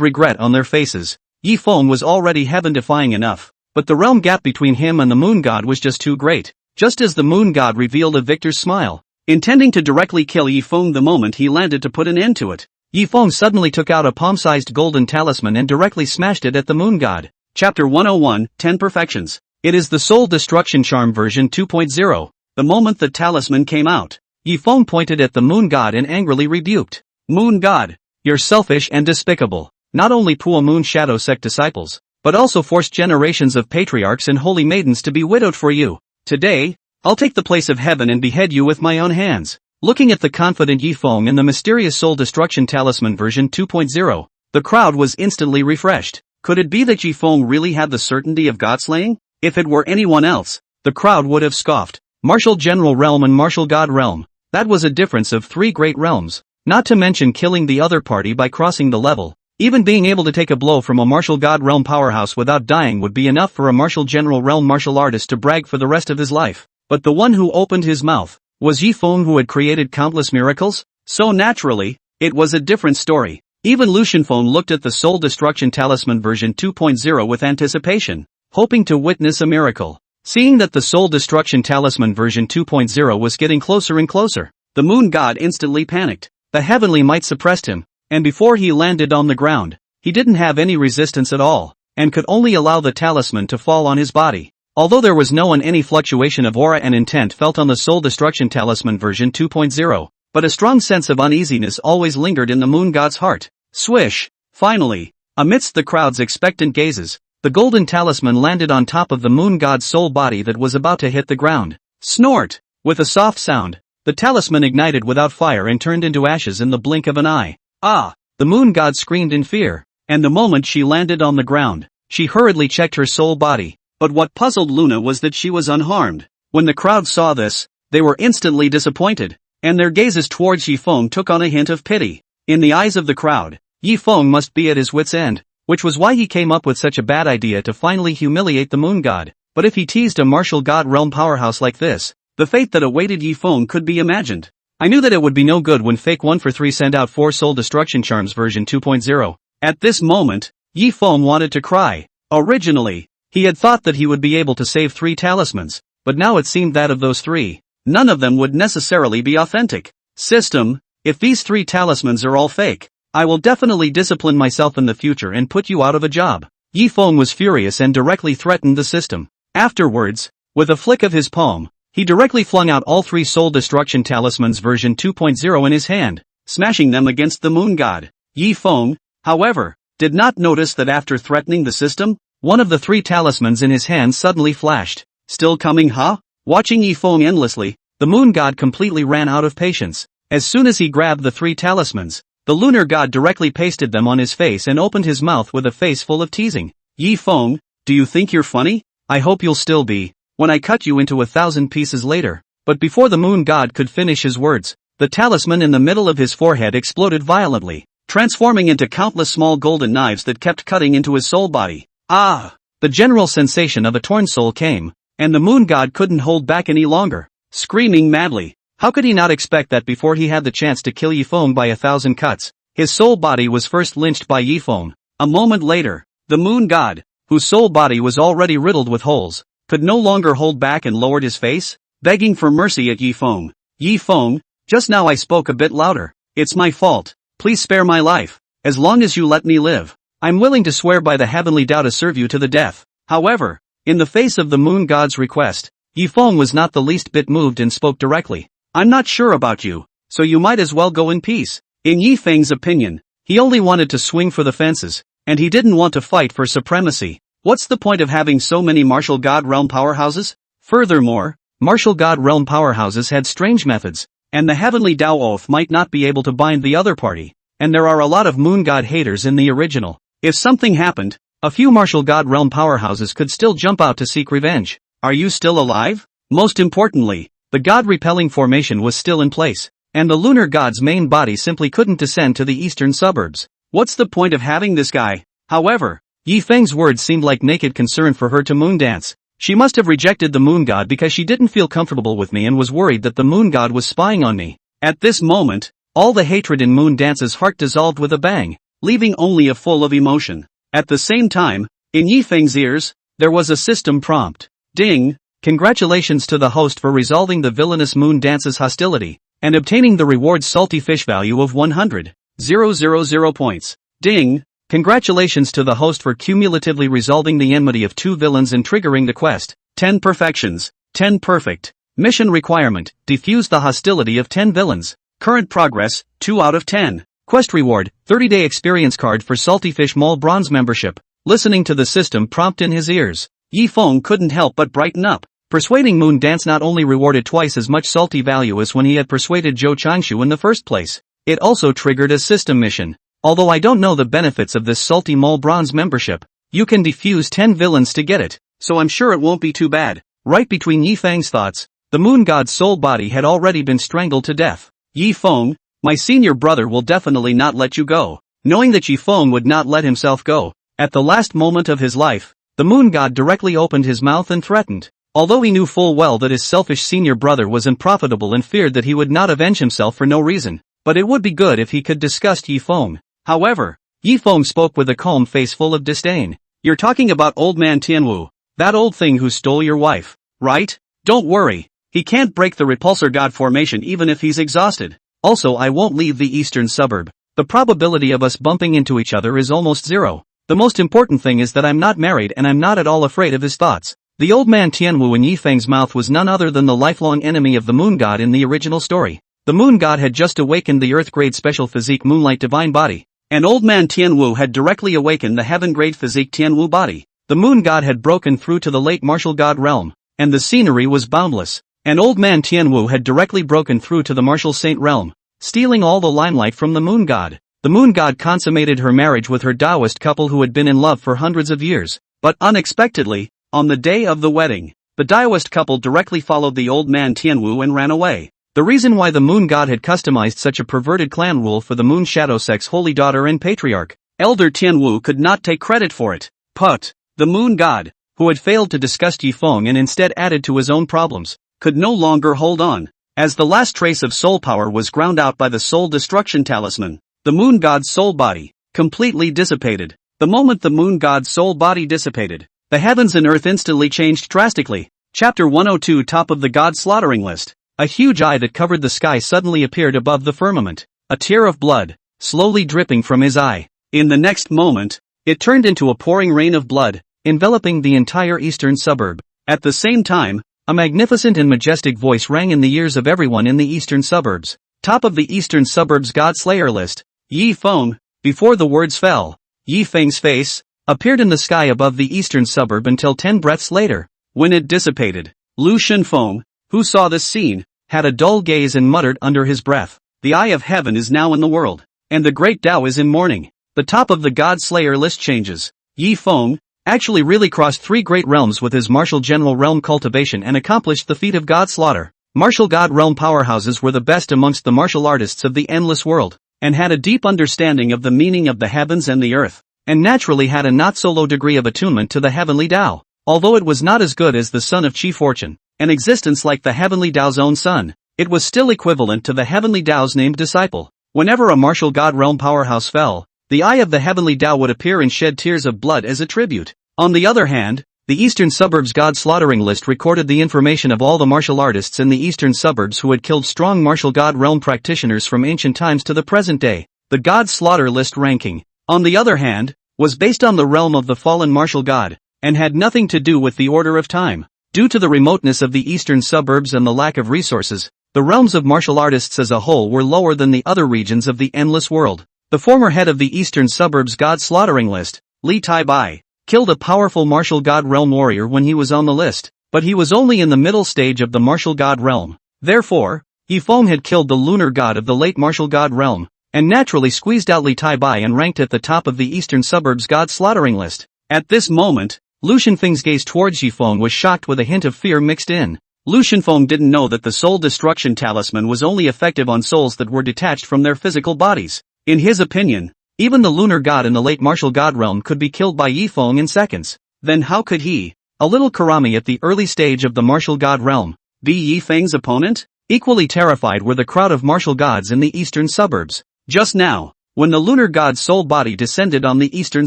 regret on their faces. Yi Feng was already heaven-defying enough, but the realm gap between him and the moon god was just too great. Just as the moon god revealed a victor's smile, intending to directly kill Yi Feng the moment he landed to put an end to it, Yi Feng suddenly took out a palm-sized golden talisman and directly smashed it at the moon god. Chapter 101, 10 Perfections. It is the Soul Destruction Charm version 2.0. The moment the talisman came out, Yi Feng pointed at the moon god and angrily rebuked. Moon god, you're selfish and despicable. Not only Pua Moon Shadow Sect disciples, but also forced generations of patriarchs and holy maidens to be widowed for you. Today, I'll take the place of heaven and behead you with my own hands. Looking at the confident Yi Feng and the mysterious Soul Destruction Talisman version 2.0, the crowd was instantly refreshed. Could it be that Yi Feng really had the certainty of godslaying? If it were anyone else, the crowd would have scoffed. Martial General Realm and Martial God Realm. That was a difference of 3 great realms. Not to mention killing the other party by crossing the level. Even being able to take a blow from a Martial God Realm powerhouse without dying would be enough for a Martial General Realm martial artist to brag for the rest of his life. But the one who opened his mouth was Yi Feng, who had created countless miracles? So naturally, it was a different story. Even Lu Xinfeng looked at the Soul Destruction Talisman version 2.0 with anticipation, hoping to witness a miracle. Seeing that the Soul Destruction Talisman version 2.0 was getting closer and closer, the moon god instantly panicked. The heavenly might suppressed him, and before he landed on the ground, he didn't have any resistance at all, and could only allow the talisman to fall on his body. Although there was no any fluctuation of aura and intent felt on the Soul Destruction Talisman version 2.0, but a strong sense of uneasiness always lingered in the moon god's heart. Swish! Finally, amidst the crowd's expectant gazes, the golden talisman landed on top of the moon god's soul body that was about to hit the ground. Snort! With a soft sound, the talisman ignited without fire and turned into ashes in the blink of an eye. Ah! The moon god screamed in fear, and the moment she landed on the ground, she hurriedly checked her soul body. But what puzzled Luna was that she was unharmed. When the crowd saw this, they were instantly disappointed, and their gazes towards Yi Feng took on a hint of pity. In the eyes of the crowd, Yi Feng must be at his wit's end, which was why he came up with such a bad idea to finally humiliate the moon god. But if he teased a martial god realm powerhouse like this, the fate that awaited Yi Feng could be imagined. I knew that it would be no good when Fake 143 sent out 4 Soul Destruction Charms version 2.0. At this moment, Yi Feng wanted to cry. Originally, he had thought that he would be able to save 3 talismans, but now it seemed that of those 3, none of them would necessarily be authentic. System, if these 3 talismans are all fake, I will definitely discipline myself in the future and put you out of a job. Yi Feng was furious and directly threatened the system. Afterwards, with a flick of his palm, he directly flung out all 3 Soul Destruction Talismans version 2.0 in his hand, smashing them against the moon god. Yi Feng, however, did not notice that after threatening the system, one of the 3 talismans in his hand suddenly flashed. Still coming, huh? Watching Yi Feng endlessly, the moon god completely ran out of patience. As soon as he grabbed the 3 talismans, the lunar god directly pasted them on his face and opened his mouth with a face full of teasing. Yi Feng, do you think you're funny? I hope you'll still be, when I cut you into 1,000 pieces later. But before the moon god could finish his words, the talisman in the middle of his forehead exploded violently, transforming into countless small golden knives that kept cutting into his soul body. Ah! The general sensation of a torn soul came, and the moon god couldn't hold back any longer, screaming madly. How could he not expect that before he had the chance to kill Yi Feng by 1,000 cuts, his soul body was first lynched by Yi Feng. A moment later, the moon god, whose soul body was already riddled with holes, could no longer hold back and lowered his face, begging for mercy at Yi Feng. Yi Feng, just now I spoke a bit louder. It's my fault. Please spare my life. As long as you let me live, I'm willing to swear by the heavenly Tao to serve you to the death. However, in the face of the moon god's request, Yi Feng was not the least bit moved and spoke directly. I'm not sure about you, so you might as well go in peace. In Yi Feng's opinion, he only wanted to swing for the fences, and he didn't want to fight for supremacy. What's the point of having so many martial god realm powerhouses? Furthermore, martial god realm powerhouses had strange methods, and the heavenly Tao oath might not be able to bind the other party, and there are a lot of moon god haters in the original. If something happened, a few martial god realm powerhouses could still jump out to seek revenge. Are you still alive? Most importantly, the god-repelling formation was still in place, and the lunar god's main body simply couldn't descend to the eastern suburbs. What's the point of having this guy? However, Yi Feng's words seemed like naked concern for her to moon dance. She must have rejected the moon god because she didn't feel comfortable with me and was worried that the moon god was spying on me. At this moment, all the hatred in Moon Dance's heart dissolved with a bang, leaving only a full of emotion. At the same time, in Yi Feng's ears, there was a system prompt. Ding! Congratulations to the host for resolving the villainous Moon Dance's hostility, and obtaining the reward salty fish value of 100,000 points. Ding! Congratulations to the host for cumulatively resolving the enmity of 2 villains and triggering the quest. 10 perfections. 10 perfect. Mission requirement, defuse the hostility of 10 villains. Current progress, 2 out of 10. Quest reward, 30-day experience card for Salty Fish Mall bronze membership. Listening to the system prompt in his ears, Yi Feng couldn't help but brighten up. Persuading Moon Dance not only rewarded twice as much salty value as when he had persuaded Zhou Changshu in the first place, it also triggered a system mission. Although I don't know the benefits of this Salty Mall bronze membership, you can defuse 10 villains to get it, so I'm sure it won't be too bad. Right between Yi Feng's thoughts, the moon god's soul body had already been strangled to death. Yi Feng, my senior brother will definitely not let you go. Knowing that Yi Feng would not let himself go, at the last moment of his life, the moon god directly opened his mouth and threatened. Although he knew full well that his selfish senior brother was unprofitable and feared that he would not avenge himself for no reason, but it would be good if he could disgust Yi Feng. However, Yi Feng spoke with a calm face full of disdain. You're talking about old man Tianwu, that old thing who stole your wife, right? Don't worry, he can't break the repulsor god formation even if he's exhausted. Also, I won't leave the eastern suburb. The probability of us bumping into each other is almost zero. The most important thing is that I'm not married and I'm not at all afraid of his thoughts. The old man Tianwu in Yi Feng's mouth was none other than the lifelong enemy of the moon god in the original story. The moon god had just awakened the earth-grade special physique Moonlight Divine Body, and old man Tianwu had directly awakened the heaven-grade physique Tianwu Body. The moon god had broken through to the late martial god realm, and the scenery was boundless, and old man Tianwu had directly broken through to the martial saint realm, stealing all the limelight from the moon god. The moon god consummated her marriage with her Taoist couple who had been in love for hundreds of years, but unexpectedly, on the day of the wedding, the Taoist couple directly followed the old man Tianwu and ran away. The reason why the moon god had customized such a perverted clan rule for the moon shadow sex holy daughter and patriarch, Elder Tianwu could not take credit for it. But the moon god, who had failed to disgust Yi Feng and instead added to his own problems, could no longer hold on. As the last trace of soul power was ground out by the soul destruction talisman, the moon god's soul body completely dissipated. The moment the moon god's soul body dissipated, the heavens and earth instantly changed drastically. Chapter 102, Top of the God Slaughtering List. A huge eye that covered the sky suddenly appeared above the firmament. A tear of blood, slowly dripping from his eye. In the next moment, it turned into a pouring rain of blood, enveloping the entire eastern suburb. At the same time, a magnificent and majestic voice rang in the ears of everyone in the eastern suburbs. Top of the eastern suburbs God Slayer list, Yi Feng. Before the words fell, Yi Feng's face appeared in the sky above the eastern suburb until 10 breaths later. When it dissipated, Lu Shenfeng, who saw this scene, had a dull gaze and muttered under his breath, "The eye of heaven is now in the world, and the great Tao is in mourning." The top of the God Slayer list changes. Yi Feng actually really crossed 3 great realms with his martial general realm cultivation and accomplished the feat of God Slaughter. Martial God realm powerhouses were the best amongst the martial artists of the endless world, and had a deep understanding of the meaning of the heavens and the earth, and naturally had a not-so-low degree of attunement to the heavenly Tao. Although it was not as good as the son of Chi Fortune, an existence like the heavenly Tao's own son, it was still equivalent to the heavenly Tao's named disciple. Whenever a martial God realm powerhouse fell, the eye of the heavenly Tao would appear and shed tears of blood as a tribute. On the other hand, the eastern suburbs God slaughtering list recorded the information of all the martial artists in the eastern suburbs who had killed strong martial God realm practitioners from ancient times to the present day. The God slaughter list ranking, on the other hand, was based on the realm of the fallen martial god, and had nothing to do with the order of time. Due to the remoteness of the eastern suburbs and the lack of resources, the realms of martial artists as a whole were lower than the other regions of the endless world. The former head of the eastern suburbs God slaughtering list, Li Tai-bai, killed a powerful martial god realm warrior when he was on the list, but he was only in the middle stage of the martial god realm. Therefore, Yi Feng had killed the lunar god of the late martial god realm, and naturally squeezed out Li Tai-bai and ranked at the top of the eastern suburbs God slaughtering list. At this moment, Lu Shenfeng's gaze towards Yi Feng was shocked with a hint of fear mixed in. Lu Shenfeng didn't know that the soul destruction talisman was only effective on souls that were detached from their physical bodies. In his opinion, even the lunar god in the late martial god realm could be killed by Yi Feng in seconds. Then how could he, a little Karami at the early stage of the martial god realm, be Yi Feng's opponent? Equally terrified were the crowd of martial gods in the eastern suburbs. Just now, when the lunar god's soul body descended on the eastern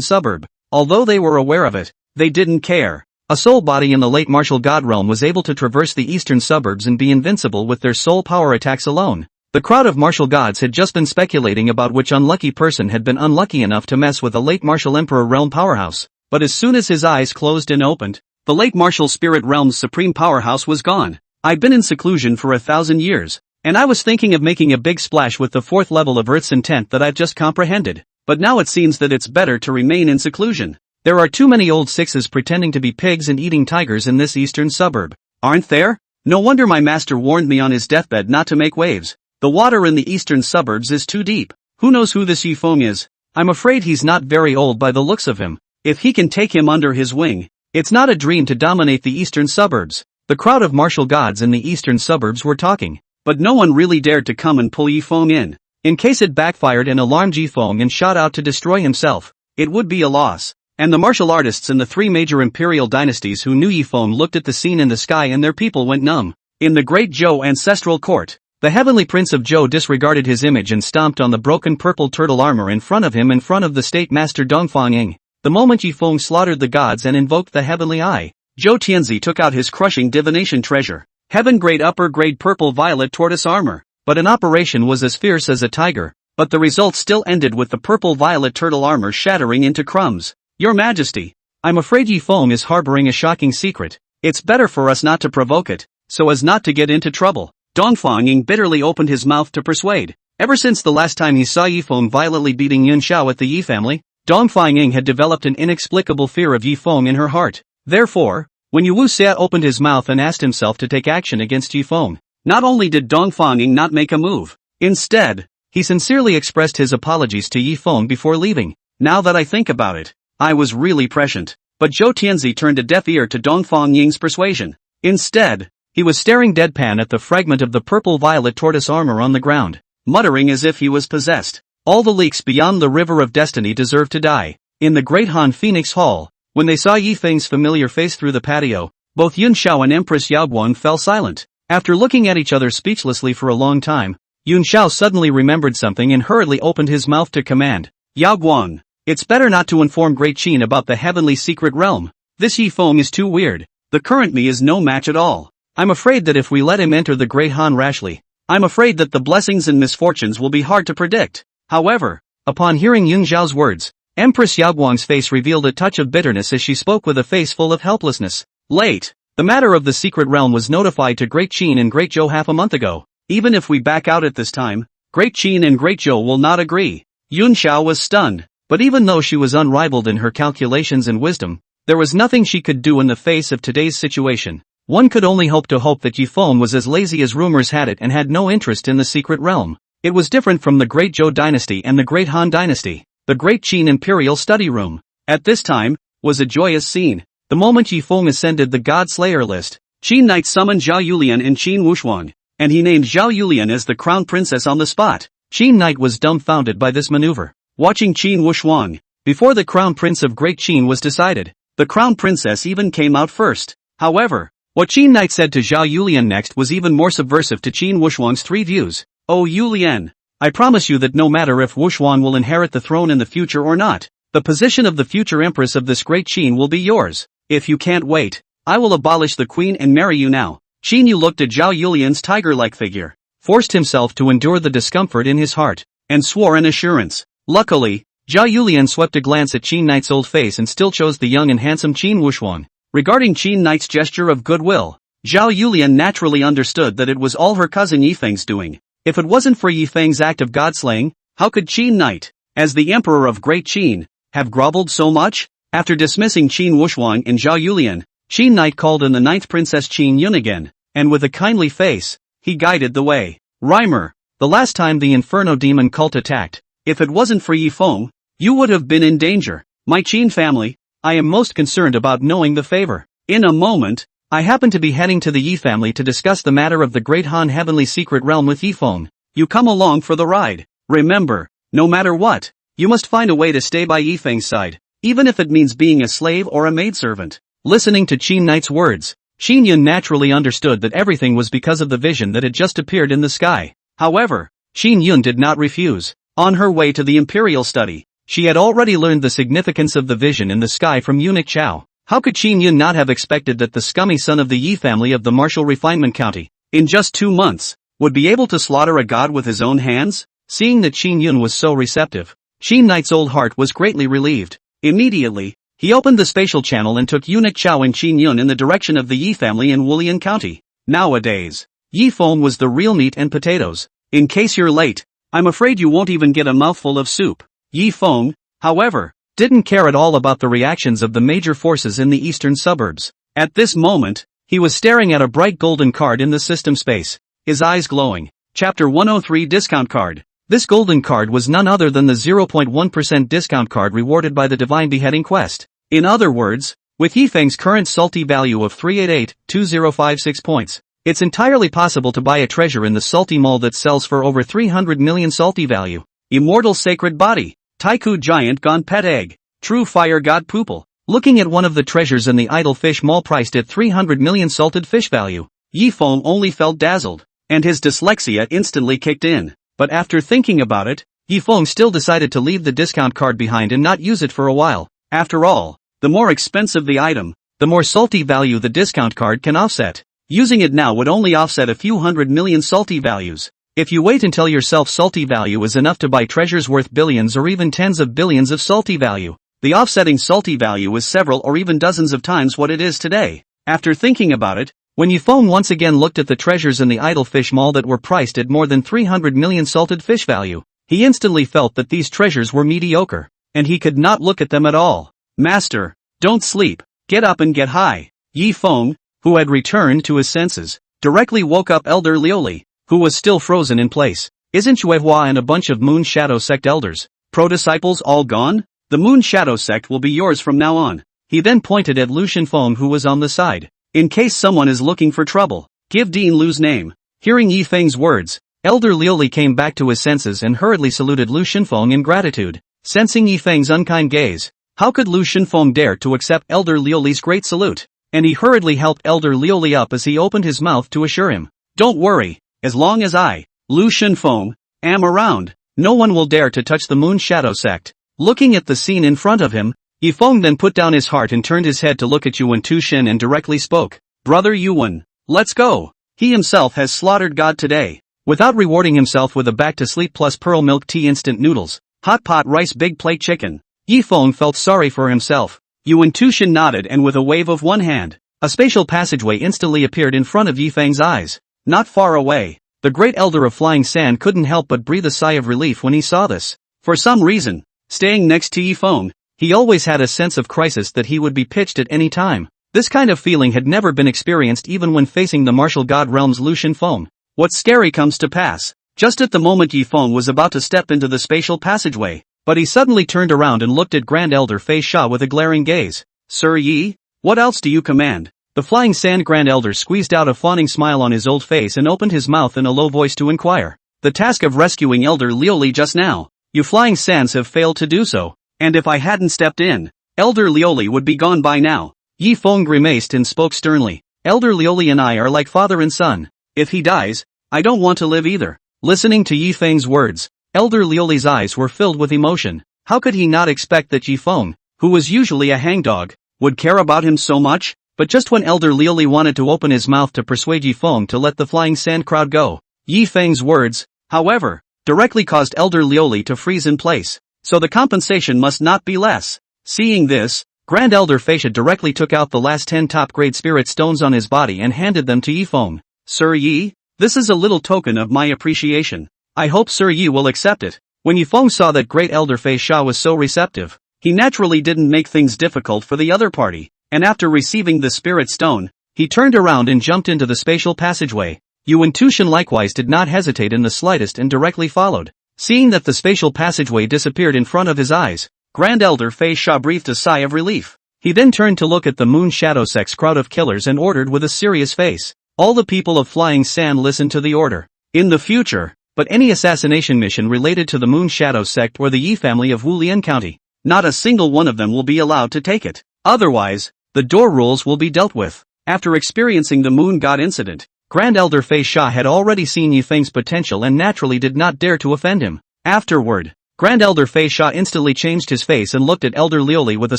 suburb, although they were aware of it, they didn't care. A soul body in the late martial god realm was able to traverse the eastern suburbs and be invincible with their soul power attacks alone. The crowd of martial gods had just been speculating about which unlucky person had been unlucky enough to mess with a late martial emperor realm powerhouse, but as soon as his eyes closed and opened, the late martial spirit realm's supreme powerhouse was gone. "I've been in seclusion for 1,000 years, and I was thinking of making a big splash with the 4th level of Earth's intent that I've just comprehended, but now it seems that it's better to remain in seclusion. There are too many old sixes pretending to be pigs and eating tigers in this eastern suburb, aren't there? No wonder my master warned me on his deathbed not to make waves. The water in the eastern suburbs is too deep. Who knows who this Yi Feng is? I'm afraid he's not very old by the looks of him. If he can take him under his wing, it's not a dream to dominate the eastern suburbs." The crowd of martial gods in the eastern suburbs were talking, but no one really dared to come and pull Yi Feng in case it backfired and alarmed Yi Feng and shot out to destroy himself. It would be a loss. And the martial artists in the 3 major imperial dynasties who knew Yi Feng looked at the scene in the sky and their people went numb. In the great Zhou ancestral court, the heavenly prince of Zhou disregarded his image and stomped on the broken purple turtle armor in front of him in front of the state master Dongfang. The moment Yi Feng slaughtered the gods and invoked the heavenly eye, Zhou Tianzi took out his crushing divination treasure, heaven grade upper grade purple violet tortoise armor, but an operation was as fierce as a tiger, but the result still ended with the purple violet turtle armor shattering into crumbs. "Your Majesty, I'm afraid Yi Feng is harboring a shocking secret. It's better for us not to provoke it, so as not to get into trouble." Dongfang bitterly opened his mouth to persuade. Ever since the last time he saw Yi Feng violently beating Yun Xiao at the Yi family, Dongfang had developed an inexplicable fear of Yi Feng in her heart. Therefore, when Yu Wuxia opened his mouth and asked himself to take action against Yi Feng, not only did Dongfang not make a move, instead, he sincerely expressed his apologies to Yi Feng before leaving. "Now that I think about it, I was really prescient." But Zhou Tianzi turned a deaf ear to Dongfang Ying's persuasion. Instead, he was staring deadpan at the fragment of the purple violet tortoise armor on the ground, muttering as if he was possessed. All the leaks beyond the river of destiny deserve to die. In the Great Han Phoenix Hall, when they saw Yi Feng's familiar face through the patio, both Yun Xiao and Empress Yaoguan fell silent. After looking at each other speechlessly for a long time, Yun Xiao suddenly remembered something and hurriedly opened his mouth to command. "Yaoguan, it's better not to inform Great Qin about the heavenly secret realm. This Yi Feng is too weird. The current me is no match at all. I'm afraid that if we let him enter the Great Han rashly, I'm afraid that the blessings and misfortunes will be hard to predict." However, upon hearing Yun Zhao's words, Empress Yaoguang's face revealed a touch of bitterness as she spoke with a face full of helplessness. Late. The matter of the secret realm was notified to Great Qin and Great Zhou half a month ago. Even if we back out at this time, Great Qin and Great Zhou will not agree. Yun Zhao was stunned, but even though she was unrivaled in her calculations and wisdom, there was nothing she could do in the face of today's situation. One could only hope that Yi Feng was as lazy as rumors had it and had no interest in the secret realm. It was different from the Great Zhou dynasty and the Great Han dynasty. The Great Qin Imperial Study Room, at this time, was a joyous scene. The moment Yi Feng ascended the God Slayer list, Qin Knight summoned Zhao Yulian and Qin Wushuang, and he named Zhao Yulian as the crown princess on the spot. Qin Knight was dumbfounded by this maneuver. Watching Qin Wushuang, before the crown prince of Great Qin was decided, the crown princess even came out first. However, what Qin Knight said to Zhao Yulian next was even more subversive to Qin Wushuang's three views. Oh Yulian, I promise you that no matter if Wushuang will inherit the throne in the future or not, the position of the future empress of this Great Qin will be yours. If you can't wait, I will abolish the queen and marry you now. Qin Yu looked at Zhao Yulian's tiger-like figure, forced himself to endure the discomfort in his heart, and swore an assurance. Luckily, Zhao Yulian swept a glance at Qin Knight's old face and still chose the young and handsome Qin Wushuang. Regarding Qin Knight's gesture of goodwill, Zhao Yulian naturally understood that it was all her cousin Yi Feng's doing. If it wasn't for Yi Feng's act of god-slaying, how could Qin Knight, as the emperor of Great Qin, have groveled so much? After dismissing Qin Wushuang and Zhao Yulian, Qin Knight called in the ninth princess Qin Yun again, and with a kindly face, he guided the way. Rhymer, the last time the Inferno demon cult attacked, if it wasn't for Yi Feng, you would have been in danger. My Qin family, I am most concerned about knowing the favor. In a moment, I happen to be heading to the Yi family to discuss the matter of the Great Han Heavenly Secret Realm with Yi Feng. You come along for the ride. Remember, no matter what, you must find a way to stay by Yi Feng's side, even if it means being a slave or a maidservant. Listening to Qin Knight's words, Qin Yun naturally understood that everything was because of the vision that had just appeared in the sky. However, Qin Yun did not refuse. On her way to the imperial study, she had already learned the significance of the vision in the sky from eunuch Chao. How could Qin Yun not have expected that the scummy son of the Yi family of the Martial Refinement County, in just 2 months, would be able to slaughter a god with his own hands? Seeing that Qin Yun was so receptive, Qin Knight's old heart was greatly relieved. Immediately, he opened the spatial channel and took eunuch Chao and Qin Yun in the direction of the Yi family in Wulian County. Nowadays, Yi Feng was the real meat and potatoes. In case you're late, I'm afraid you won't even get a mouthful of soup. Yi Feng, however, didn't care at all about the reactions of the major forces in the eastern suburbs. At this moment, he was staring at a bright golden card in the system space, his eyes glowing. Chapter 103 Discount Card. This golden card was none other than the 0.1% discount card rewarded by the Divine Beheading Quest. In other words, with Yi Feng's current salty value of 388,2056 points, it's entirely possible to buy a treasure in the salty mall that sells for over 300 million salty value. Immortal Sacred Body, Taiku Giant Gone Pet Egg, True Fire God Poople. Looking at one of the treasures in the Idle Fish Mall priced at 300 million salted fish value, Yi Feng only felt dazzled, and his dyslexia instantly kicked in. But after thinking about it, Yi Feng still decided to leave the discount card behind and not use it for a while. After all, the more expensive the item, the more salty value the discount card can offset. Using it now would only offset a few 100 million salty values. If you wait until your self-salty value is enough to buy treasures worth billions or even tens of billions of salty value, the offsetting salty value is several or even dozens of times what it is today. After thinking about it, when Yi Feng once again looked at the treasures in the Idle Fish Mall that were priced at more than 300 million salted fish value, he instantly felt that these treasures were mediocre, and he could not look at them at all. Master, don't sleep, get up and get high. Yi Feng, who had returned to his senses, directly woke up Elder Lioli, who was still frozen in place. Isn't Xuehua and a bunch of Moon Shadow Sect elders, pro-disciples all gone? The Moon Shadow Sect will be yours from now on. He then pointed at Lu Shenfeng who was on the side. In case someone is looking for trouble, give Dean Lu's name. Hearing Yi Feng's words, Elder Lioli came back to his senses and hurriedly saluted Lu Shenfeng in gratitude. Sensing Yi Feng's unkind gaze, how could Lu Shenfeng dare to accept Elder Lioli's great salute? And he hurriedly helped Elder Lioli up as he opened his mouth to assure him, "Don't worry, as long as I, Lu Shenfeng, am around, no one will dare to touch the Moon Shadow Sect." Looking at the scene in front of him, Yi Feng then put down his heart and turned his head to look at Yuan Tushin and directly spoke, "Brother Yuan, let's go. He himself has slaughtered God today. without rewarding himself with a back-to-sleep plus pearl milk tea instant noodles, hot pot rice big plate chicken. Yi Feng felt sorry for himself. Yuan Tushan nodded and with a wave of one hand, a spatial passageway instantly appeared in front of Yi Feng's eyes. Not far away, the great elder of Flying Sand couldn't help but breathe a sigh of relief when he saw this. For some reason, staying next to Yi Feng, he always had a sense of crisis that he would be pitched at any time. This kind of feeling had never been experienced even when facing the martial god realm's Lu Shenfeng. What's scary comes to pass. Just at the moment Yi Feng was about to step into the spatial passageway, but he suddenly turned around and looked at Grand Elder Fei Sha with a glaring gaze. Sir Yi? What else do you command? The Flying Sand Grand Elder squeezed out a fawning smile on his old face and opened his mouth in a low voice to inquire. The task of rescuing Elder Lioli just now. You Flying Sands have failed to do so, and if I hadn't stepped in, Elder Lioli would be gone by now. Yi Feng grimaced and spoke sternly. Elder Lioli and I are like father and son. If he dies, I don't want to live either. Listening to Yi Feng's words, Elder Lioli's eyes were filled with emotion. How could he not expect that Yi Feng, who was usually a hangdog, would care about him so much? But just when Elder Lioli wanted to open his mouth to persuade Yi Feng to let the Flying Sand crowd go, Yi Feng's words, however, directly caused Elder Lioli to freeze in place. So the compensation must not be less. Seeing this, Grand Elder Fei Sha directly took out the last 10 top-grade spirit stones on his body and handed them to Yi Feng. Sir Yi, this is a little token of my appreciation. I hope Sir Yi will accept it. When Yi Feng saw that Great Elder Fei Sha was so receptive, he naturally didn't make things difficult for the other party, and after receiving the spirit stone, he turned around and jumped into the spatial passageway. Yuan Tushan likewise did not hesitate in the slightest and directly followed. Seeing that the spatial passageway disappeared in front of his eyes, Grand Elder Fei Sha breathed a sigh of relief. He then turned to look at the Moon Shadow Sect's crowd of killers and ordered with a serious face. All the people of Flying Sand listened to the order. In the future, but any assassination mission related to the Moon Shadow Sect or the Yi family of Wulian County, not a single one of them will be allowed to take it. Otherwise, the door rules will be dealt with. After experiencing the Moon God incident, Grand Elder Fei Sha had already seen Yi Feng's potential and naturally did not dare to offend him. Afterward, Grand Elder Fei Sha instantly changed his face and looked at Elder Lioli with a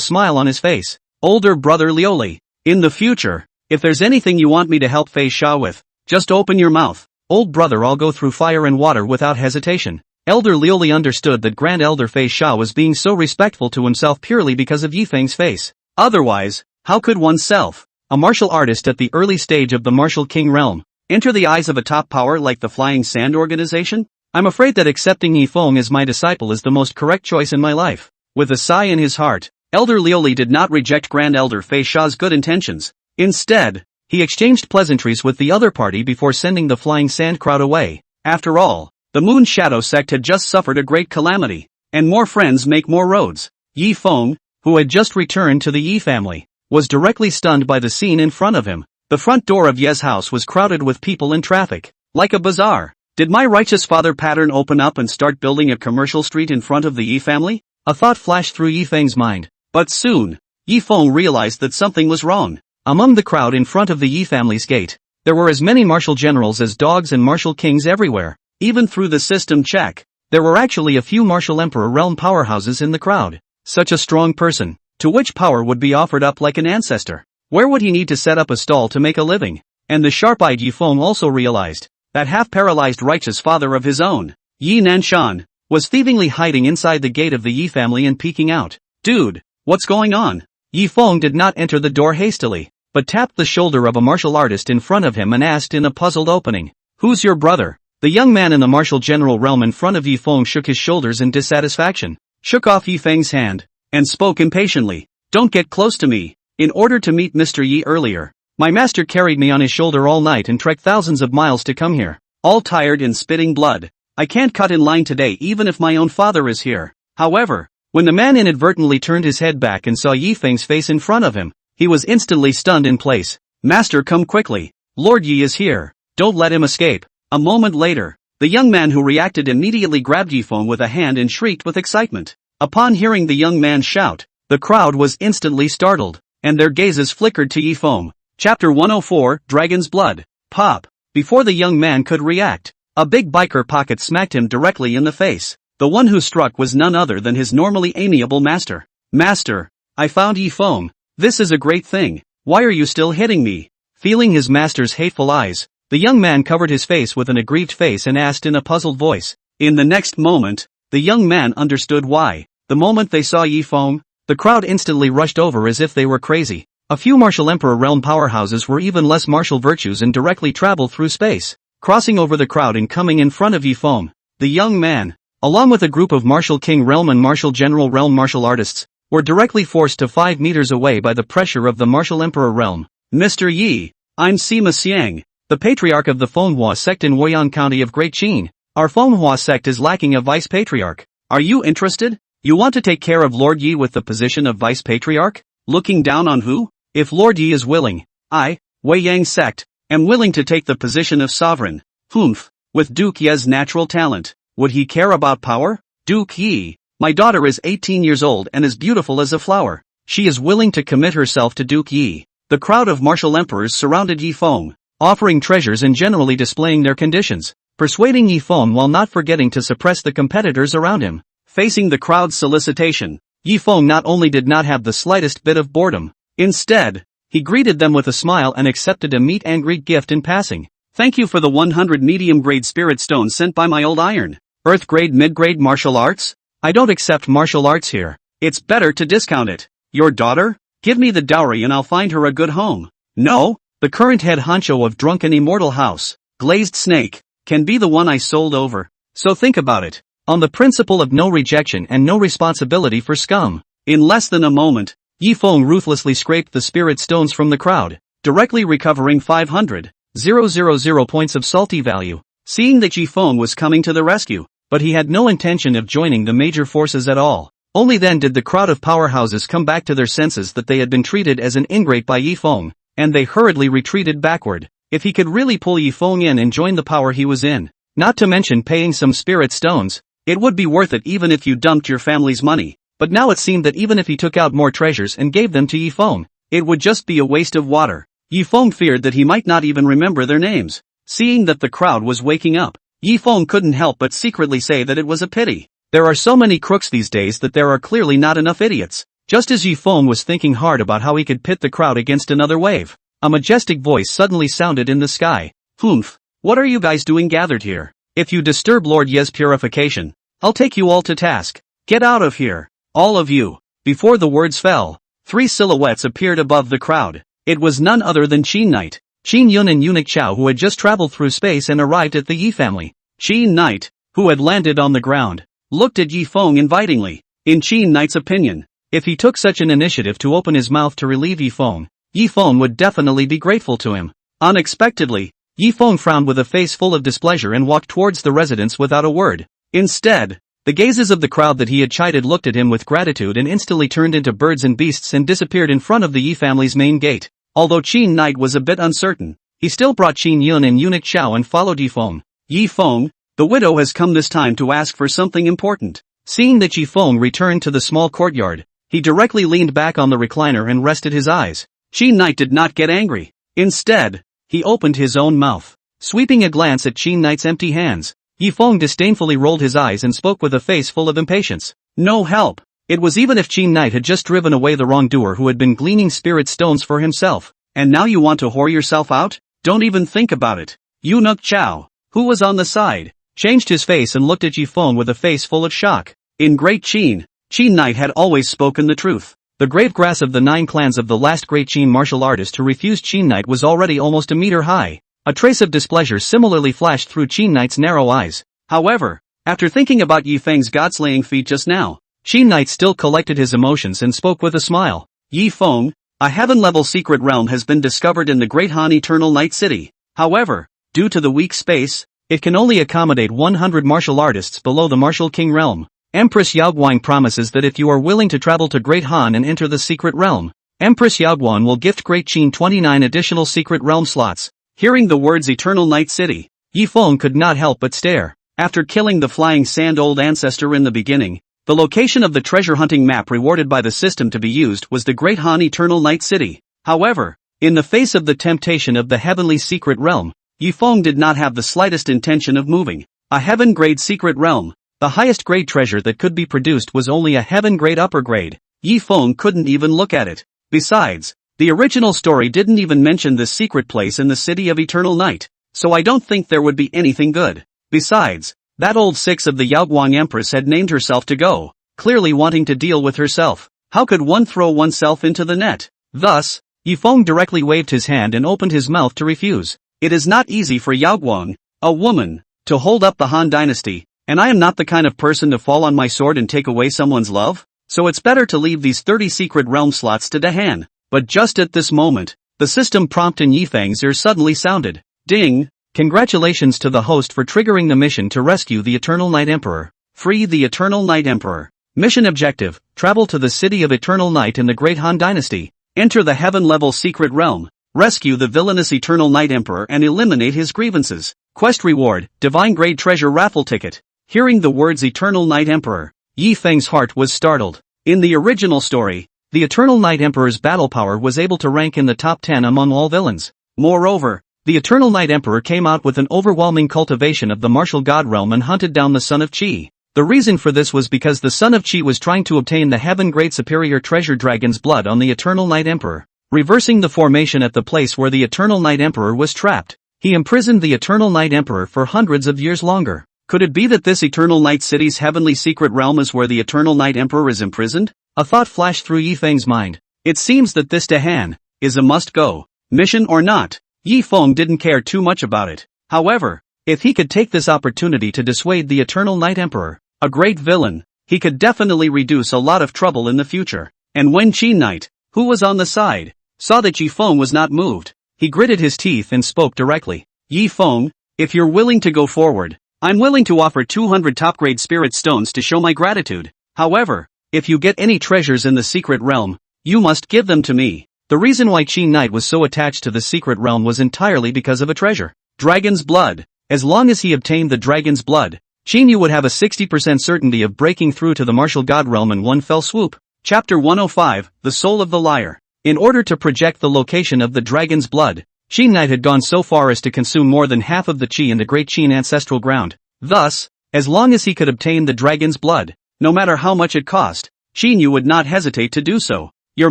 smile on his face. Older brother Lioli, in the future, if there's anything you want me to help Fei Sha with, just open your mouth. Old brother, I'll go through fire and water without hesitation. Elder Lioli understood that Grand Elder Fei Sha was being so respectful to himself purely because of Yi Feng's face. Otherwise, how could oneself, a martial artist at the early stage of the martial king realm, enter the eyes of a top power like the Flying Sand organization? I'm afraid that accepting Yi Feng as my disciple is the most correct choice in my life. With a sigh in his heart, Elder Lioli did not reject Grand Elder Fei Sha's good intentions. Instead, he exchanged pleasantries with the other party before sending the Flying Sand crowd away. After all, the Moon Shadow Sect had just suffered a great calamity, and more friends make more roads. Yi Feng, who had just returned to the Yi family, was directly stunned by the scene in front of him. The front door of Ye's house was crowded with people and traffic, like a bazaar. Did my righteous father pattern open up and start building a commercial street in front of the Yi family? A thought flashed through Yi Feng's mind. But soon, Yi Feng realized that something was wrong. Among the crowd in front of the Yi family's gate, there were as many martial generals as dogs and martial kings everywhere. Even through the system check, there were actually a few martial emperor realm powerhouses in the crowd. Such a strong person, to which power would be offered up like an ancestor? Where would he need to set up a stall to make a living? And the sharp-eyed Yi Feng also realized that half-paralyzed righteous father of his own, Yi Nanshan, was thievingly hiding inside the gate of the Yi family and peeking out. Dude, what's going on? Yi Feng did not enter the door hastily, but tapped the shoulder of a martial artist in front of him and asked in a puzzled opening, "Who's your brother?" The young man in the martial general realm in front of Yi Feng shook his shoulders in dissatisfaction, shook off Yi Feng's hand, and spoke impatiently. "Don't get close to me. In order to meet Mr. Yi earlier, my master carried me on his shoulder all night and trekked thousands of miles to come here, all tired and spitting blood. I can't cut in line today even if my own father is here." However, when the man inadvertently turned his head back and saw Yi Feng's face in front of him, he was instantly stunned in place. "Master, come quickly. Lord Yi is here. Don't let him escape." A moment later, the young man who reacted immediately grabbed Yi Feng with a hand and shrieked with excitement. Upon hearing the young man shout, the crowd was instantly startled, and their gazes flickered to Yi Feng. Chapter 104, Dragon's Blood. Pop. Before the young man could react, a big biker pocket smacked him directly in the face. The one who struck was none other than his normally amiable master. "Master, I found Yi Feng. This is a great thing. Why are you still hitting me?" Feeling his master's hateful eyes, The young man covered his face with an aggrieved face and asked in a puzzled voice. In the next moment, the young man understood why. The moment they saw Yi Feng, the crowd instantly rushed over as if they were crazy. A few martial emperor realm powerhouses were even less martial virtues and directly traveled through space, crossing over the crowd and coming in front of Yi Feng. The young man, along with a group of martial king realm and martial general realm martial artists, were directly forced to 5 meters away by the pressure of the martial emperor realm. Mr. Yi, I'm Sima Xiang, the patriarch of the Manhwa sect in Woyang County of Great Qin. Our Manhwa sect is lacking a vice patriarch. Are you interested? You want to take care of Lord Yi with the position of vice patriarch? Looking down on who? If Lord Yi is willing, I, Wei Yang sect, am willing to take the position of sovereign. Humph, with Duke Ye's natural talent, would he care about power? Duke Yi, my daughter is 18 years old and as beautiful as a flower. She is willing to commit herself to Duke Yi. The crowd of martial emperors surrounded Yi Feng, offering treasures and generally displaying their conditions, persuading Yi Feng while not forgetting to suppress the competitors around him. Facing the crowd's solicitation, Yi Feng not only did not have the slightest bit of boredom. Instead, he greeted them with a smile and accepted a meet and greet gift in passing. Thank you for the 100 medium-grade spirit stones sent by my old iron. Earth-grade mid-grade martial arts? I don't accept martial arts here. It's better to discount it. Your daughter? Give me the dowry and I'll find her a good home. No, the current head honcho of Drunken Immortal House, Glazed Snake, can be the one I sold over. So think about it. On the principle of no rejection and no responsibility for scum. In less than a moment, Yi Feng ruthlessly scraped the spirit stones from the crowd, directly recovering 500,000 points of salty value. Seeing that Yi Feng was coming to the rescue, but he had no intention of joining the major forces at all. Only then did the crowd of powerhouses come back to their senses that they had been treated as an ingrate by Yi Feng, and they hurriedly retreated backward. If he could really pull Yi Feng in and join the power he was in, not to mention paying some spirit stones, it would be worth it even if you dumped your family's money. But now it seemed that even if he took out more treasures and gave them to Yi Feng, it would just be a waste of water. Yi Feng feared that he might not even remember their names. Seeing that the crowd was waking up, Yi Feng couldn't help but secretly say that it was a pity. There are so many crooks these days that there are clearly not enough idiots. Just as Yi Feng was thinking hard about how he could pit the crowd against another wave, a majestic voice suddenly sounded in the sky. Humph, what are you guys doing gathered here? If you disturb Lord Ye's purification, I'll take you all to task. Get out of here. All of you. Before the words fell, 3 silhouettes appeared above the crowd. It was none other than Qin Knight, Qin Yun and Eunuch Chao, who had just traveled through space and arrived at the Yi family. Qin Knight, who had landed on the ground, looked at Yi Feng invitingly. In Qin Knight's opinion, if he took such an initiative to open his mouth to relieve Yi Feng would definitely be grateful to him. Unexpectedly, Yi Feng frowned with a face full of displeasure and walked towards the residence without a word. Instead, the gazes of the crowd that he had chided looked at him with gratitude and instantly turned into birds and beasts and disappeared in front of the Yi family's main gate. Although Qin Knight was a bit uncertain, he still brought Qin Yun and Eunuch Chao and followed Yi Feng. Yi Feng, the widow has come this time to ask for something important. Seeing that Yi Feng returned to the small courtyard, he directly leaned back on the recliner and rested his eyes. Qin Knight did not get angry. Instead, he opened his own mouth. Sweeping a glance at Qin Knight's empty hands, Yi Feng disdainfully rolled his eyes and spoke with a face full of impatience. No help. It was even if Qin Knight had just driven away the wrongdoer who had been gleaning spirit stones for himself. And now you want to whore yourself out? Don't even think about it. Eunuch Chao, who was on the side, changed his face and looked at Yi Feng with a face full of shock. In Great Qin, Qin Knight had always spoken the truth. The grave grass of the 9 clans of the last Great Qin martial artist who refused Qin Knight was already almost a meter high. A trace of displeasure similarly flashed through Qin Knight's narrow eyes. However, after thinking about Yi Feng's god-slaying feat just now, Qin Knight still collected his emotions and spoke with a smile. Yi Feng, a heaven-level secret realm has been discovered in the Great Han Eternal Night City. However, due to the weak space, it can only accommodate 100 martial artists below the Martial King realm. Empress Yaoguang promises that if you are willing to travel to Great Han and enter the secret realm, Empress Yaoguang will gift Great Qin 29 additional secret realm slots. Hearing the words Eternal Night City, Yi Feng could not help but stare. After killing the flying sand old ancestor in the beginning, the location of the treasure hunting map rewarded by the system to be used was the Great Han Eternal Night City. However, in the face of the temptation of the heavenly secret realm, Yi Feng did not have the slightest intention of moving. A heaven-grade secret realm, the highest grade treasure that could be produced, was only a heaven-grade upper grade. Yi Feng couldn't even look at it. Besides, the original story didn't even mention this secret place in the City of Eternal Night. so I don't think there would be anything good. Besides, that old six of the Yaoguang Empress had named herself to go, clearly wanting to deal with herself. How could one throw oneself into the net? Thus, Yifeng directly waved his hand and opened his mouth to refuse. It is not easy for Yaoguang, a woman, to hold up the Han dynasty, and I am not the kind of person to fall on my sword and take away someone's love, so it's better to leave these 30 secret realm slots to Dahan. But just at this moment, the system prompt in Yifeng's ear suddenly sounded. Ding! Congratulations to the host for triggering the mission to rescue the Eternal Night Emperor. Free the Eternal Night Emperor. Mission objective, travel to the city of Eternal Night in the Great Han Dynasty. Enter the heaven-level secret realm. Rescue the villainous Eternal Night Emperor and eliminate his grievances. Quest reward, Divine Grade Treasure Raffle Ticket. Hearing the words Eternal Night Emperor, Yifeng's heart was startled. In the original story, the Eternal Night Emperor's battle power was able to rank in the top 10 among all villains. Moreover, the Eternal Night Emperor came out with an overwhelming cultivation of the martial god realm and hunted down the Son of Qi. The reason for this was because the Son of Qi was trying to obtain the heaven-grade superior treasure dragon's blood on the Eternal Night Emperor, reversing the formation at the place where the Eternal Night Emperor was trapped. He imprisoned the Eternal Night Emperor for hundreds of years longer. Could it be that this Eternal Night City's heavenly secret realm is where the Eternal Night Emperor is imprisoned? A thought flashed through Yifeng's mind. It seems that this Dahan is a must-go. Mission or not, Yifeng didn't care too much about it. However, if he could take this opportunity to dissuade the Eternal Night Emperor, a great villain, he could definitely reduce a lot of trouble in the future. And when Qi Knight, who was on the side, saw that Yifeng was not moved, he gritted his teeth and spoke directly. Yifeng, if you're willing to go forward, I'm willing to offer 200 top-grade spirit stones to show my gratitude. However, if you get any treasures in the secret realm, you must give them to me. The reason why Qi Knight was so attached to the secret realm was entirely because of a treasure. Dragon's blood. As long as he obtained the dragon's blood, Qin Yu would have a 60% certainty of breaking through to the martial god realm in one fell swoop. Chapter 105, The Soul of the Liar. In order to project the location of the dragon's blood, Qi Knight had gone so far as to consume more than half of the Qi in the Great Qin ancestral ground. Thus, as long as he could obtain the dragon's blood, no matter how much it cost, Qin Yu would not hesitate to do so. Your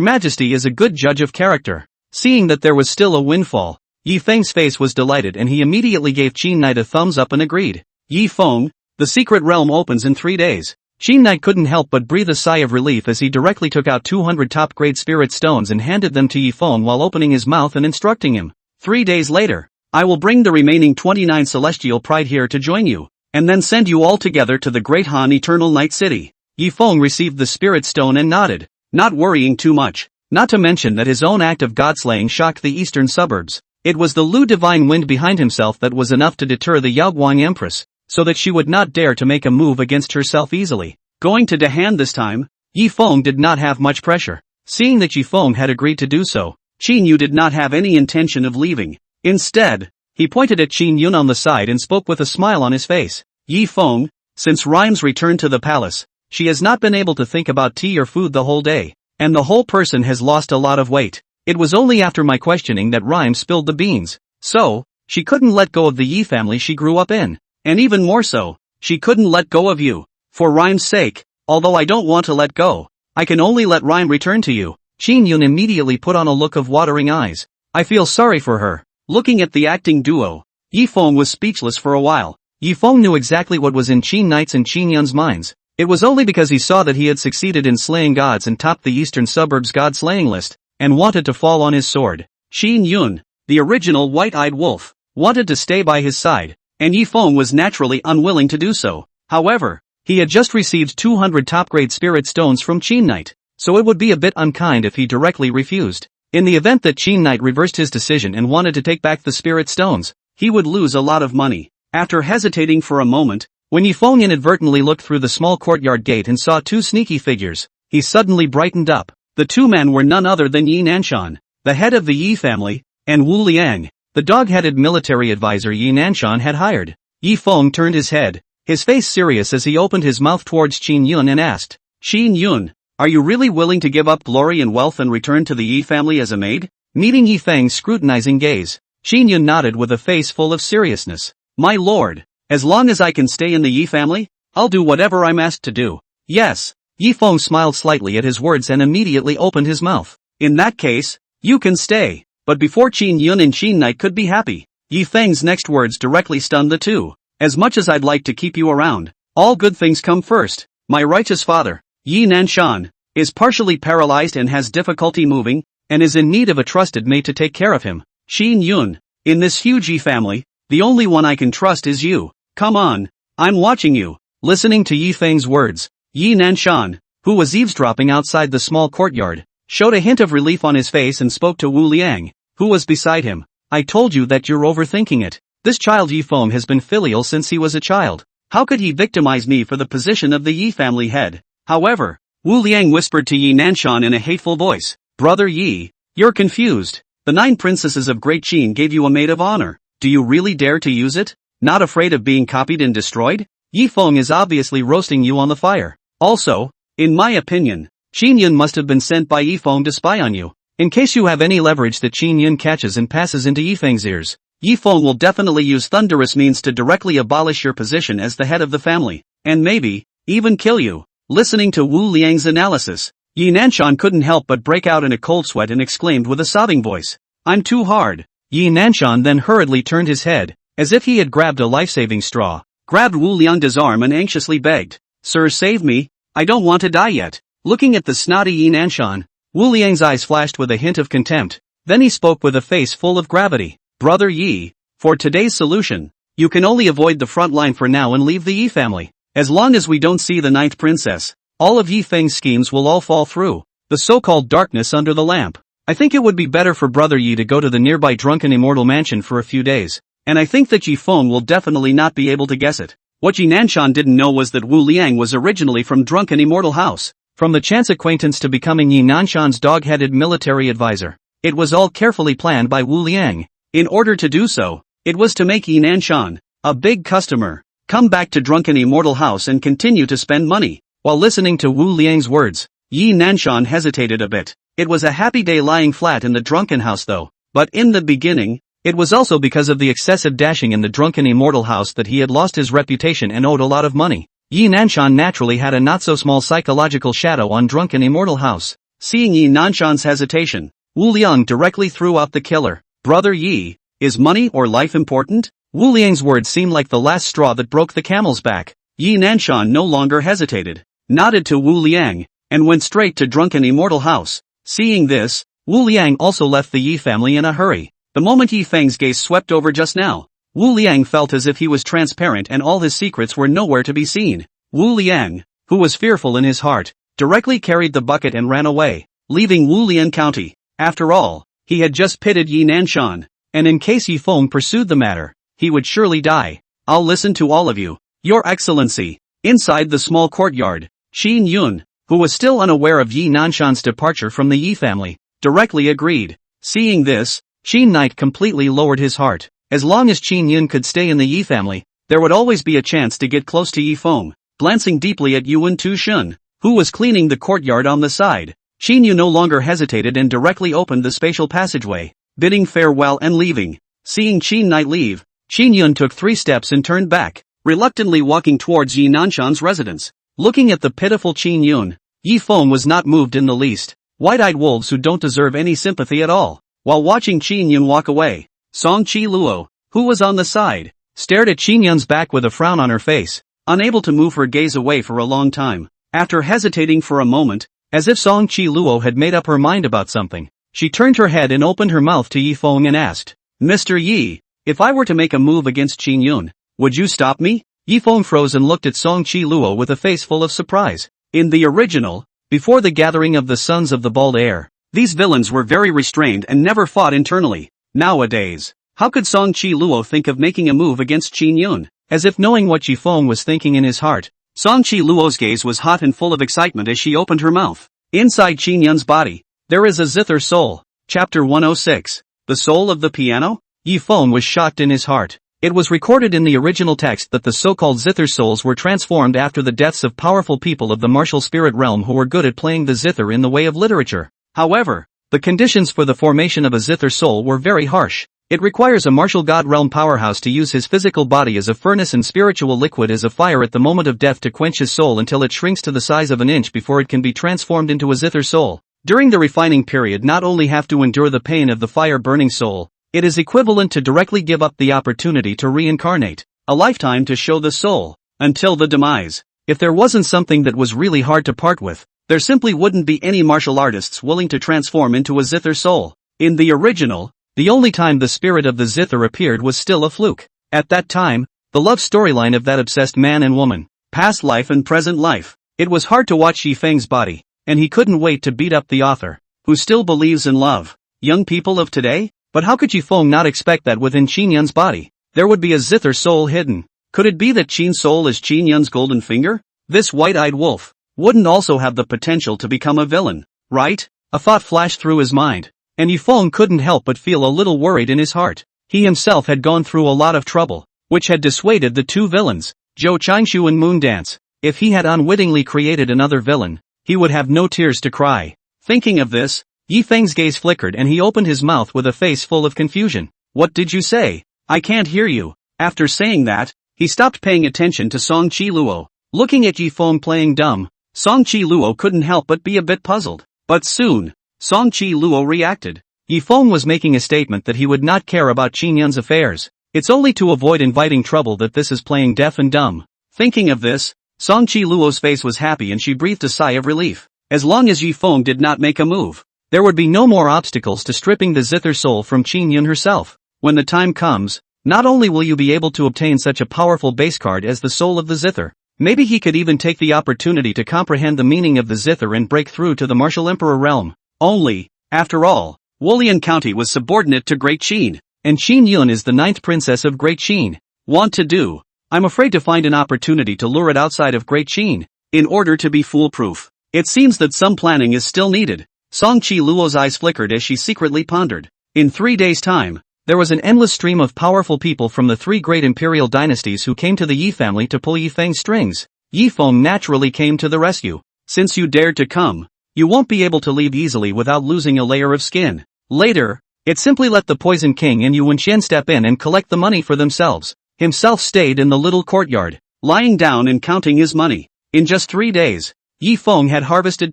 Majesty is a good judge of character. Seeing that there was still a windfall, Yifeng's face was delighted and he immediately gave Qi Knight a thumbs up and agreed. Yifeng, the secret realm opens in 3 days. Qi Knight couldn't help but breathe a sigh of relief as he directly took out 200 top-grade spirit stones and handed them to Yifeng while opening his mouth and instructing him. 3 days later, I will bring the remaining 29 celestial pride here to join you, and then send you all together to the Great Han Eternal Night City. Yifeng received the spirit stone and nodded, not worrying too much, not to mention that his own act of godslaying shocked the eastern suburbs. It was the Lu divine wind behind himself that was enough to deter the Yaoguang Empress, so that she would not dare to make a move against herself easily. Going to Dahan this time, Yifeng did not have much pressure. Seeing that Yifeng had agreed to do so, Qin Yu did not have any intention of leaving. Instead, he pointed at Qin Yun on the side and spoke with a smile on his face. Yifeng, since Rhymes returned to the palace, she has not been able to think about tea or food the whole day, and the whole person has lost a lot of weight. It was only after my questioning that Rhymes spilled the beans. So, she couldn't let go of the Yi family she grew up in. And even more so, she couldn't let go of you. For Rhyme's sake, although I don't want to let go, I can only let Rhyme return to you. Qin Yun immediately put on a look of watering eyes. I feel sorry for her. Looking at the acting duo, Yifeng was speechless for a while. Yifeng knew exactly what was in Qin Knight's and Qin Yun's minds. It was only because he saw that he had succeeded in slaying gods and topped the eastern suburbs god-slaying list, and wanted to fall on his sword. Qin Yun, the original white-eyed wolf, wanted to stay by his side, and Yifeng was naturally unwilling to do so. However, he had just received 200 top-grade spirit stones from Qin Knight, so it would be a bit unkind if he directly refused. In the event that Qin Knight reversed his decision and wanted to take back the spirit stones, he would lose a lot of money. After hesitating for a moment, when Yifeng inadvertently looked through the small courtyard gate and saw two sneaky figures, he suddenly brightened up. The two men were none other than Yi Nanshan, the head of the Yi family, and Wu Liang, the dog-headed military advisor Yi Nanshan had hired. Yifeng turned his head, his face serious as he opened his mouth towards Qin Yun and asked, Qin Yun, are you really willing to give up glory and wealth and return to the Yi family as a maid? Meeting Yifeng's scrutinizing gaze, Qin Yun nodded with a face full of seriousness. My lord, as long as I can stay in the Yi family, I'll do whatever I'm asked to do. Yes. Yifeng smiled slightly at his words and immediately opened his mouth. In that case, you can stay. But before Qin Yun and Qin Knight could be happy, Yi Feng's next words directly stunned the two. As much as I'd like to keep you around, all good things come first. My righteous father, Yi Nanshan, is partially paralyzed and has difficulty moving, and is in need of a trusted mate to take care of him. Xin Yun, in this huge Yi family, the only one I can trust is you. Come on, I'm watching you. Listening to Yi Feng's words, Yi Nanshan, who was eavesdropping outside the small courtyard, showed a hint of relief on his face and spoke to Wu Liang, who was beside him. I told you that you're overthinking it. This child Yi Feng has been filial since he was a child. How could he victimize me for the position of the Yi family head? However, Wu Liang whispered to Yi Nanshan in a hateful voice, Brother Yi, you're confused. The 9 princesses of Great Qin gave you a maid of honor. Do you really dare to use it? Not afraid of being copied and destroyed? Yi Feng is obviously roasting you on the fire. Also, in my opinion, Qin Yun must have been sent by Yi Feng to spy on you. In case you have any leverage that Qin Yun catches and passes into Yi Feng's ears, Yi Feng will definitely use thunderous means to directly abolish your position as the head of the family, and maybe, even kill you. Listening to Wu Liang's analysis, Yi Nanshan couldn't help but break out in a cold sweat and exclaimed with a sobbing voice, I'm too hard. Yi Nanshan then hurriedly turned his head, as if he had grabbed a life-saving straw, grabbed Wu Liang's arm and anxiously begged, Sir, save me, I don't want to die yet. Looking at the snotty Yi Nanshan, Wu Liang's eyes flashed with a hint of contempt, then he spoke with a face full of gravity. Brother Yi, for today's solution, you can only avoid the front line for now and leave the Yi family. As long as we don't see the 9th princess, all of Yi Feng's schemes will all fall through. The so-called darkness under the lamp. I think it would be better for Brother Yi to go to the nearby drunken immortal mansion for a few days, and I think that Yi Feng will definitely not be able to guess it. What Yi Nanshan didn't know was that Wu Liang was originally from drunken immortal house. From the chance acquaintance to becoming Yi Nanshan's dog-headed military advisor, it was all carefully planned by Wu Liang. In order to do so, it was to make Yi Nanshan, a big customer, come back to drunken immortal house and continue to spend money. While listening to Wu Liang's words, Yi Nanshan hesitated a bit. It was a happy day lying flat in the drunken house though, but in the beginning, it was also because of the excessive dashing in the drunken immortal house that he had lost his reputation and owed a lot of money. Yi Nanshan naturally had a not-so-small psychological shadow on drunken immortal house. Seeing Yi Nanshan's hesitation, Wu Liang directly threw out the killer. Brother Yi, is money or life important? Wu Liang's words seemed like the last straw that broke the camel's back. Yi Nanshan no longer hesitated, nodded to Wu Liang, and went straight to drunken immortal house. Seeing this, Wu Liang also left the Yi family in a hurry. The moment Yi Feng's gaze swept over just now, Wu Liang felt as if he was transparent and all his secrets were nowhere to be seen. Wu Liang, who was fearful in his heart, directly carried the bucket and ran away, leaving Wulian County. After all, he had just pitted Yi Nanshan, and in case Yi Feng pursued the matter, he would surely die. I'll listen to all of you, Your Excellency. Inside the small courtyard, Xin Yun, who was still unaware of Yi Nanshan's departure from the Yi family, directly agreed. Seeing this, Xin Knight completely lowered his heart. As long as Qin Yun could stay in the Yi family, there would always be a chance to get close to Yi Feng. Glancing deeply at Yuan Tu-shun, who was cleaning the courtyard on the side, Qin Yu no longer hesitated and directly opened the spatial passageway, bidding farewell and leaving. Seeing Qin Knight leave, Qin Yun took 3 steps and turned back, reluctantly walking towards Yi Nanshan's residence. Looking at the pitiful Qin Yun, Yi Feng was not moved in the least. White-eyed wolves who don't deserve any sympathy at all. While watching Qin Yun walk away, Song Chi Luo, who was on the side, stared at Qin Yun's back with a frown on her face, unable to move her gaze away for a long time. After hesitating for a moment, as if Song Chi Luo had made up her mind about something, she turned her head and opened her mouth to Yi Feng and asked, Mr. Yi, if I were to make a move against Qin Yun, would you stop me? Yi Feng froze and looked at Song Chi Luo with a face full of surprise. In the original, before the gathering of the Sons of the Bald Heir, these villains were very restrained and never fought internally. Nowadays, how could Song Chi Luo think of making a move against Qin Yun? As if knowing what Yi Feng was thinking in his heart, Song Chi Luo's gaze was hot and full of excitement as she opened her mouth. Inside Qin Yun's body, there is a zither soul. Chapter 106. The soul of the piano? Yi Feng was shocked in his heart. It was recorded in the original text that the so-called zither souls were transformed after the deaths of powerful people of the martial spirit realm who were good at playing the zither in the way of literature. However, the conditions for the formation of a zither soul were very harsh. It requires a martial god realm powerhouse to use his physical body as a furnace and spiritual liquid as a fire at the moment of death to quench his soul until it shrinks to the size of an inch before it can be transformed into a zither soul. During the refining period not only have to endure the pain of the fire-burning soul, It is equivalent to directly give up the opportunity to reincarnate, a lifetime to show the soul, until the demise. If there wasn't something that was really hard to part with, there simply wouldn't be any martial artists willing to transform into a zither soul. In the original, the only time the spirit of the zither appeared was still a fluke. At that time, the love storyline of that obsessed man and woman, past life and present life. It was hard to watch Yifeng's body, and he couldn't wait to beat up the author, who still believes in love. Young people of today? But how could Yifeng not expect that within Qin Yun's body there would be a zither soul hidden? Could it be that Qin's soul is Qin Yun's golden finger? This white-eyed wolf wouldn't also have the potential to become a villain, right? A thought flashed through his mind, and Yifeng couldn't help but feel a little worried in his heart. He himself had gone through a lot of trouble, which had dissuaded the two villains, Zhou Qingshu and Moondance. If he had unwittingly created another villain, he would have no tears to cry. Thinking of this, Yifeng's gaze flickered and he opened his mouth with a face full of confusion. What did you say? I can't hear you. After saying that, he stopped paying attention to Song Qiluo. Looking at Yifeng playing dumb, Song Qiluo couldn't help but be a bit puzzled. But soon, Song Qiluo reacted. Yifeng was making a statement that he would not care about Qin Yun's affairs. It's only to avoid inviting trouble that this is playing deaf and dumb. Thinking of this, Song Qiluo's face was happy and she breathed a sigh of relief. As long as Yifeng did not make a move, there would be no more obstacles to stripping the zither soul from Qin Yun herself. When the time comes, not only will you be able to obtain such a powerful base card as the soul of the zither, maybe he could even take the opportunity to comprehend the meaning of the zither and break through to the martial emperor realm. Only, after all, Wulian County was subordinate to Great Qin, and Qin Yun is the 9th princess of Great Qin. Want to do? I'm afraid to find an opportunity to lure it outside of Great Qin, in order to be foolproof. It seems that some planning is still needed. Song Qiluo's eyes flickered as she secretly pondered. In 3 days' time, there was an endless stream of powerful people from the 3 great imperial dynasties who came to the Yi family to pull Yifeng's strings. Yifeng naturally came to the rescue. Since you dared to come, you won't be able to leave easily without losing a layer of skin. Later, it simply let the Poison King and Yu Wenxian step in and collect the money for themselves. Himself stayed in the little courtyard, lying down and counting his money. In just 3 days, Yifeng had harvested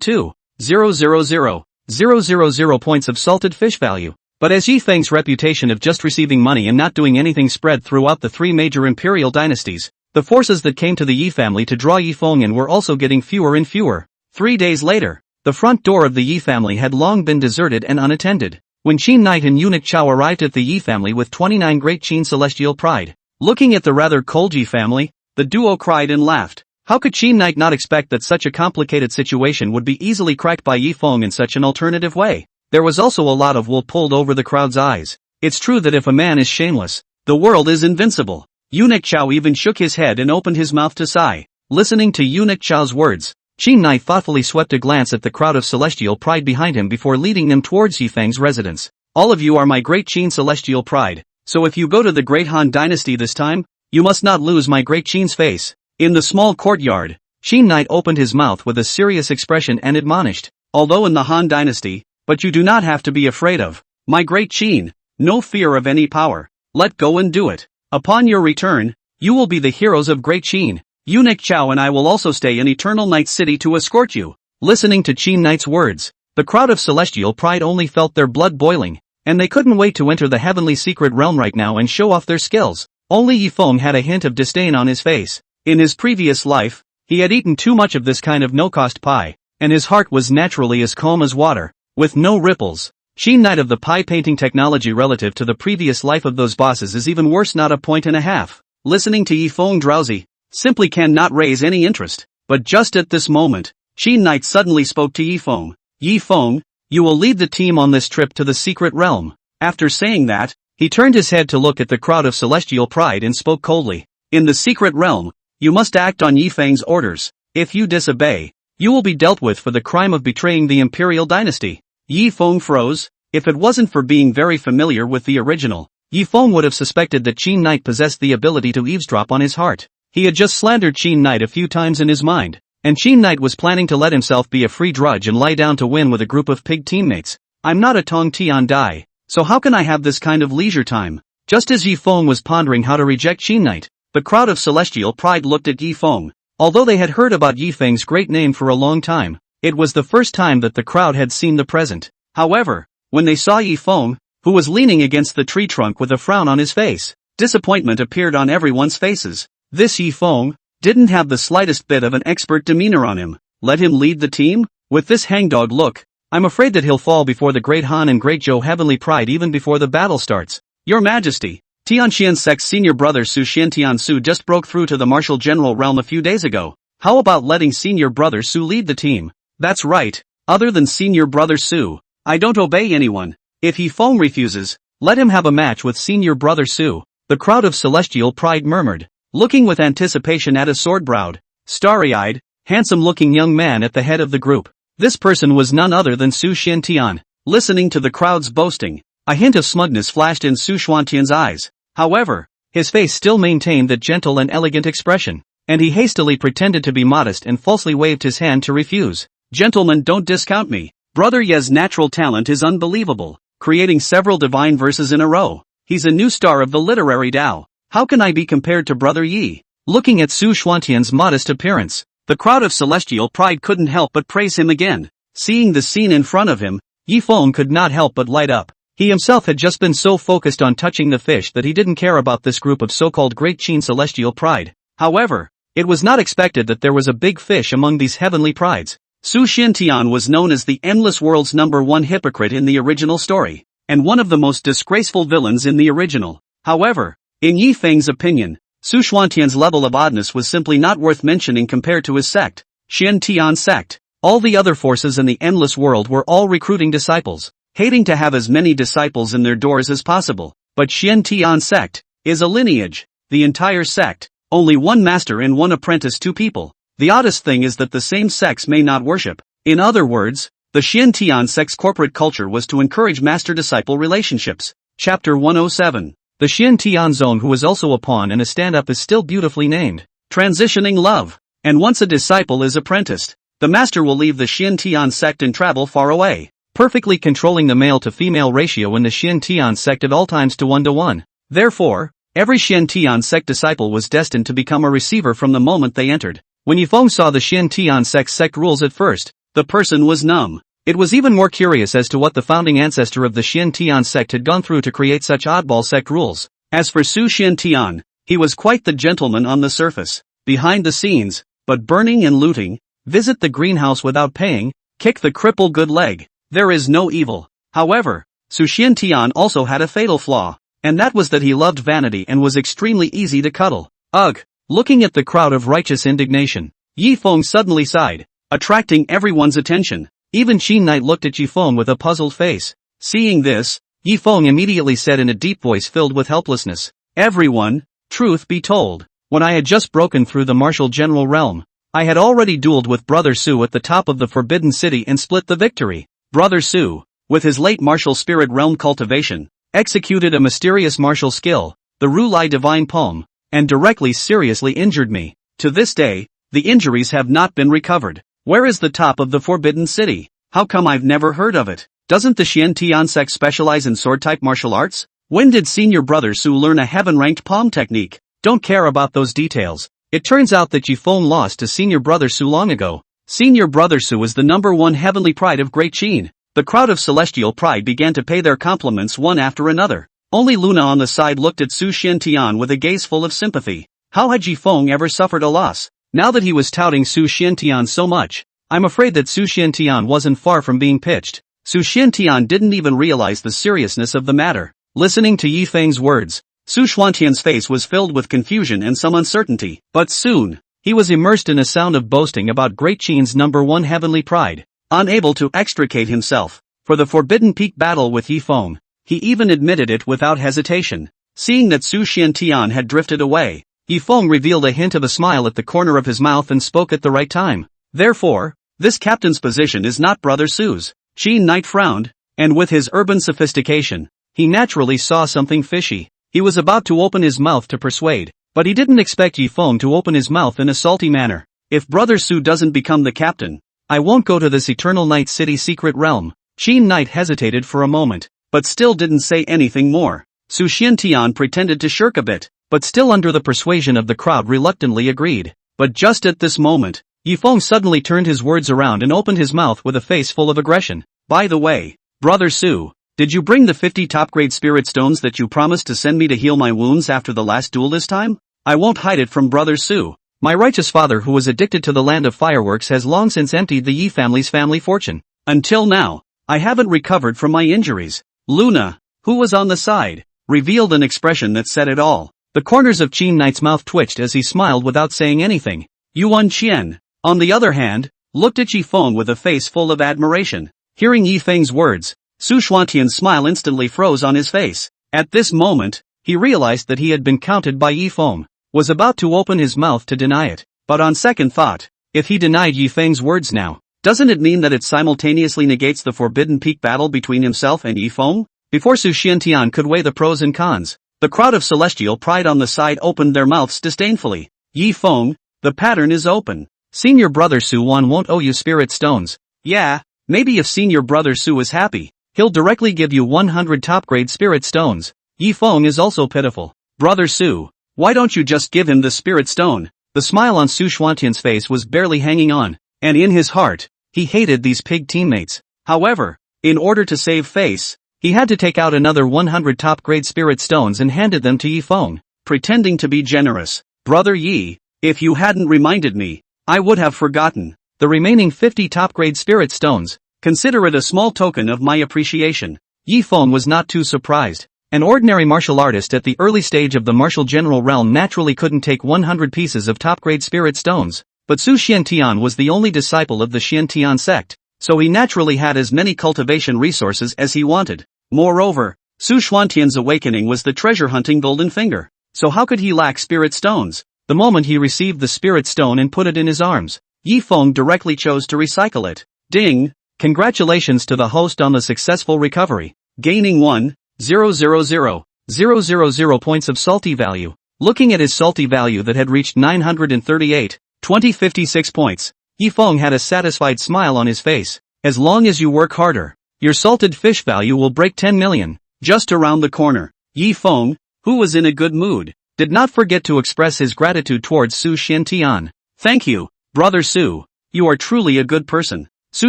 2,000,000 points of salted fish value. But as Yifeng's reputation of just receiving money and not doing anything spread throughout the 3 major imperial dynasties, the forces that came to the Yi family to draw Yifeng in were also getting fewer and fewer. 3 days later, the front door of the Yi family had long been deserted and unattended. When Qin Knight and Eunuch Chao arrived at the Yi family with 29 great Qin celestial pride, looking at the rather cold Yi family, the duo cried and laughed. How could Qin Knight not expect that such a complicated situation would be easily cracked by Yifeng in such an alternative way? There was also a lot of wool pulled over the crowd's eyes. It's true that if a man is shameless, the world is invincible. Eunuch Chao even shook his head and opened his mouth to sigh. Listening to Eunuch Chao's words, Qin Knight thoughtfully swept a glance at the crowd of celestial pride behind him before leading them towards Yifeng's residence. All of you are my great Qin celestial pride, so if you go to the great Han dynasty this time, you must not lose my great Qin's face. In the small courtyard, Qin Knight opened his mouth with a serious expression and admonished, although in the Han dynasty, but you do not have to be afraid of my great Qin, no fear of any power. Let go and do it. Upon your return, you will be the heroes of Great Qin. Eunuch Chao and I will also stay in Eternal Night City to escort you. Listening to Qin Knight's words, the crowd of celestial pride only felt their blood boiling, and they couldn't wait to enter the heavenly secret realm right now and show off their skills. Only Yifeng had a hint of disdain on his face. In his previous life, he had eaten too much of this kind of no-cost pie, and his heart was naturally as calm as water, with no ripples. Qin Knight of the pie painting technology relative to the previous life of those bosses is even worse, not a point and a half. Listening to Yifeng drowsy, simply cannot raise any interest. But just at this moment, Qin Knight suddenly spoke to Yifeng. Yifeng, you will lead the team on this trip to the secret realm. After saying that, he turned his head to look at the crowd of celestial pride and spoke coldly. In the secret realm, you must act on Yifeng's orders. If you disobey, you will be dealt with for the crime of betraying the imperial dynasty. Yifeng froze. If it wasn't for being very familiar with the original, Yifeng would have suspected that Qin Knight possessed the ability to eavesdrop on his heart. He had just slandered Qin Knight a few times in his mind, and Qin Knight was planning to let himself be a free drudge and lie down to win with a group of pig teammates. I'm not a Tong Tian Dai, so how can I have this kind of leisure time? Just as Yifeng was pondering how to reject Qin Knight, the crowd of celestial pride looked at Yifeng. Although they had heard about Yifeng's great name for a long time, it was the first time that the crowd had seen the present. However, when they saw Yifeng, who was leaning against the tree trunk with a frown on his face. Disappointment appeared on everyone's faces. This Yi Feng didn't have the slightest bit of an expert demeanor on him. Let him lead the team? With this hangdog look, I'm afraid that he'll fall before the Great Han and Great Zhou Heavenly Pride even before the battle starts. Your Majesty, Tianxian Sect's senior brother Su Xiantian Su just broke through to the martial general realm a few days ago. How about letting senior brother Su lead the team? That's right. Other than senior brother Su, I don't obey anyone. If Yi Feng refuses, let him have a match with senior brother Su. The crowd of celestial pride murmured, looking with anticipation at a sword-browed, starry-eyed, handsome-looking young man at the head of the group. This person was none other than Su Xiantian. Listening to the crowd's boasting, a hint of smugness flashed in Su Xiantian's eyes. However, his face still maintained that gentle and elegant expression, and he hastily pretended to be modest and falsely waved his hand to refuse. Gentlemen, don't discount me. Brother Ye's natural talent is unbelievable, creating several divine verses in a row. He's a new star of the literary Tao. How can I be compared to Brother Yi? Looking at Su Xiantian's modest appearance, the crowd of celestial pride couldn't help but praise him again. Seeing the scene in front of him, Yi Feng could not help but light up. He himself had just been so focused on touching the fish that he didn't care about this group of so-called Great Qin celestial pride. However, it was not expected that there was a big fish among these heavenly prides. Su Xiantian was known as the Endless World's #1 hypocrite in the original story, and one of the most disgraceful villains in the original. However, in Yi Feng's opinion, Su Xiantian's level of oddness was simply not worth mentioning compared to his sect, Xiantian sect. All the other forces in the Endless World were all recruiting disciples, hating to have as many disciples in their doors as possible. But Xiantian sect is a lineage. The entire sect, only one master and one apprentice, 2 people. The oddest thing is that the same sects may not worship. In other words, the Xiantian sect's corporate culture was to encourage master-disciple relationships. Chapter 107. The Xiantian zone, who is also a pawn and a stand-up, is still beautifully named Transitioning Love. And once a disciple is apprenticed, the master will leave the Xiantian sect and travel far away, perfectly controlling the male-to-female ratio in the Xiantian sect at all times to 1:1. Therefore, every Xiantian sect disciple was destined to become a receiver from the moment they entered. When Yi Feng saw the Xiantian sect's sect rules at first, the person was numb. It was even more curious as to what the founding ancestor of the Xiantian sect had gone through to create such oddball sect rules. As for Su Xiantian, he was quite the gentleman on the surface, behind the scenes, but burning and looting, visit the greenhouse without paying, kick the cripple good leg. There is no evil. However, Su Xiantian also had a fatal flaw, and that was that he loved vanity and was extremely easy to cuddle. Ugh! Looking at the crowd of righteous indignation, Yi Feng suddenly sighed, attracting everyone's attention. Even Qin Knight looked at Yi Feng with a puzzled face. Seeing this, Yi Feng immediately said in a deep voice filled with helplessness, "Everyone, truth be told, when I had just broken through the martial general realm, I had already dueled with Brother Su at the top of the Forbidden City and split the victory. Brother Su, with his late martial spirit realm cultivation, executed a mysterious martial skill, the Ru-Lai Divine Palm, and directly seriously injured me. To this day, the injuries have not been recovered. Where is the top of the Forbidden City? How come I've never heard of it? Doesn't the Xiantian sect specialize in sword-type martial arts? When did senior brother Su learn a heaven-ranked palm technique? Don't care about those details. It turns out that Yi Feng lost to senior brother Su long ago. Senior brother Su is the #1 heavenly pride of Great Qin." The crowd of celestial pride began to pay their compliments one after another. Only Luna on the side looked at Su Xiantian with a gaze full of sympathy. How had Yi Feng ever suffered a loss? Now that he was touting Su Xiantian so much, I'm afraid that Su Xiantian wasn't far from being pitched. Su Xiantian didn't even realize the seriousness of the matter. Listening to Yi Feng's words, Su Xiantian's face was filled with confusion and some uncertainty. But soon, he was immersed in a sound of boasting about Great Qin's #1 heavenly pride. Unable to extricate himself for the Forbidden Peak battle with Yi Feng, he even admitted it without hesitation. Seeing that Su Xiantian had drifted away, Yi Feng revealed a hint of a smile at the corner of his mouth and spoke at the right time. Therefore, this captain's position is not Brother Su's. Qin Knight frowned, and with his urban sophistication, he naturally saw something fishy. He was about to open his mouth to persuade, but he didn't expect Yi Feng to open his mouth in a salty manner. "If Brother Su doesn't become the captain, I won't go to this Eternal Night City secret realm." Qin Knight hesitated for a moment, but still didn't say anything more. Su Xiantian pretended to shirk a bit, but still under the persuasion of the crowd reluctantly agreed. But just at this moment, Yi Feng suddenly turned his words around and opened his mouth with a face full of aggression. "By the way, Brother Su, Did you bring the 50 top-grade spirit stones that you promised to send me to heal my wounds after the last duel this time? I won't hide it from Brother Su. My righteous father who was addicted to the land of fireworks has long since emptied the Yi family's family fortune. Until now, I haven't recovered from my injuries. Luna, who was on the side, revealed an expression that said it all. The corners of Qin Knight's mouth twitched as he smiled without saying anything. Yuan Qian, on the other hand, looked at Yi Feng with a face full of admiration. Hearing Yi Feng's words, Su Xuantian's smile instantly froze on his face. At this moment, he realized that he had been counted by Yi Feng. Was about to open his mouth to deny it, but on second thought, if he denied Yi Feng's words now, doesn't it mean that it simultaneously negates the forbidden peak battle between himself and Yi Feng? Before Su Xiantian could weigh the pros and cons, the crowd of celestial pride on the side opened their mouths disdainfully. Yi Feng, the pattern is open. Senior brother Su Wan won't owe you spirit stones. Yeah, maybe if senior brother Su is happy, he'll directly give you 100 top-grade spirit stones. Yi Feng is also pitiful. Brother Su, why don't you just give him the spirit stone? The smile on Su Xuantian's face was barely hanging on, and in his heart, he hated these pig teammates. However, in order to save face, he had to take out another 100 top-grade spirit stones and handed them to Yi Feng, pretending to be generous. Brother Yi, if you hadn't reminded me, I would have forgotten. The remaining 50 top-grade spirit stones, consider it a small token of my appreciation. Yi Feng was not too surprised. An ordinary martial artist at the early stage of the martial general realm naturally couldn't take 100 pieces of top-grade spirit stones, but Su Xiantian was the only disciple of the Xiantian sect, so he naturally had as many cultivation resources as he wanted. Moreover, Su Xuantian's awakening was the treasure-hunting golden finger, so how could he lack spirit stones? The moment he received the spirit stone and put it in his arms, Yi Feng directly chose to recycle it. Ding! Congratulations to the host on the successful recovery, gaining 1,000,000 points of salty value. Looking at his salty value that had reached 938,2056 points, Yi Feng had a satisfied smile on his face. As long as you work harder, your salted fish value will break 10 million. Just around the corner, Yi Feng, who was in a good mood, did not forget to express his gratitude towards Su Xiantian. Thank you, Brother Su. You are truly a good person. Su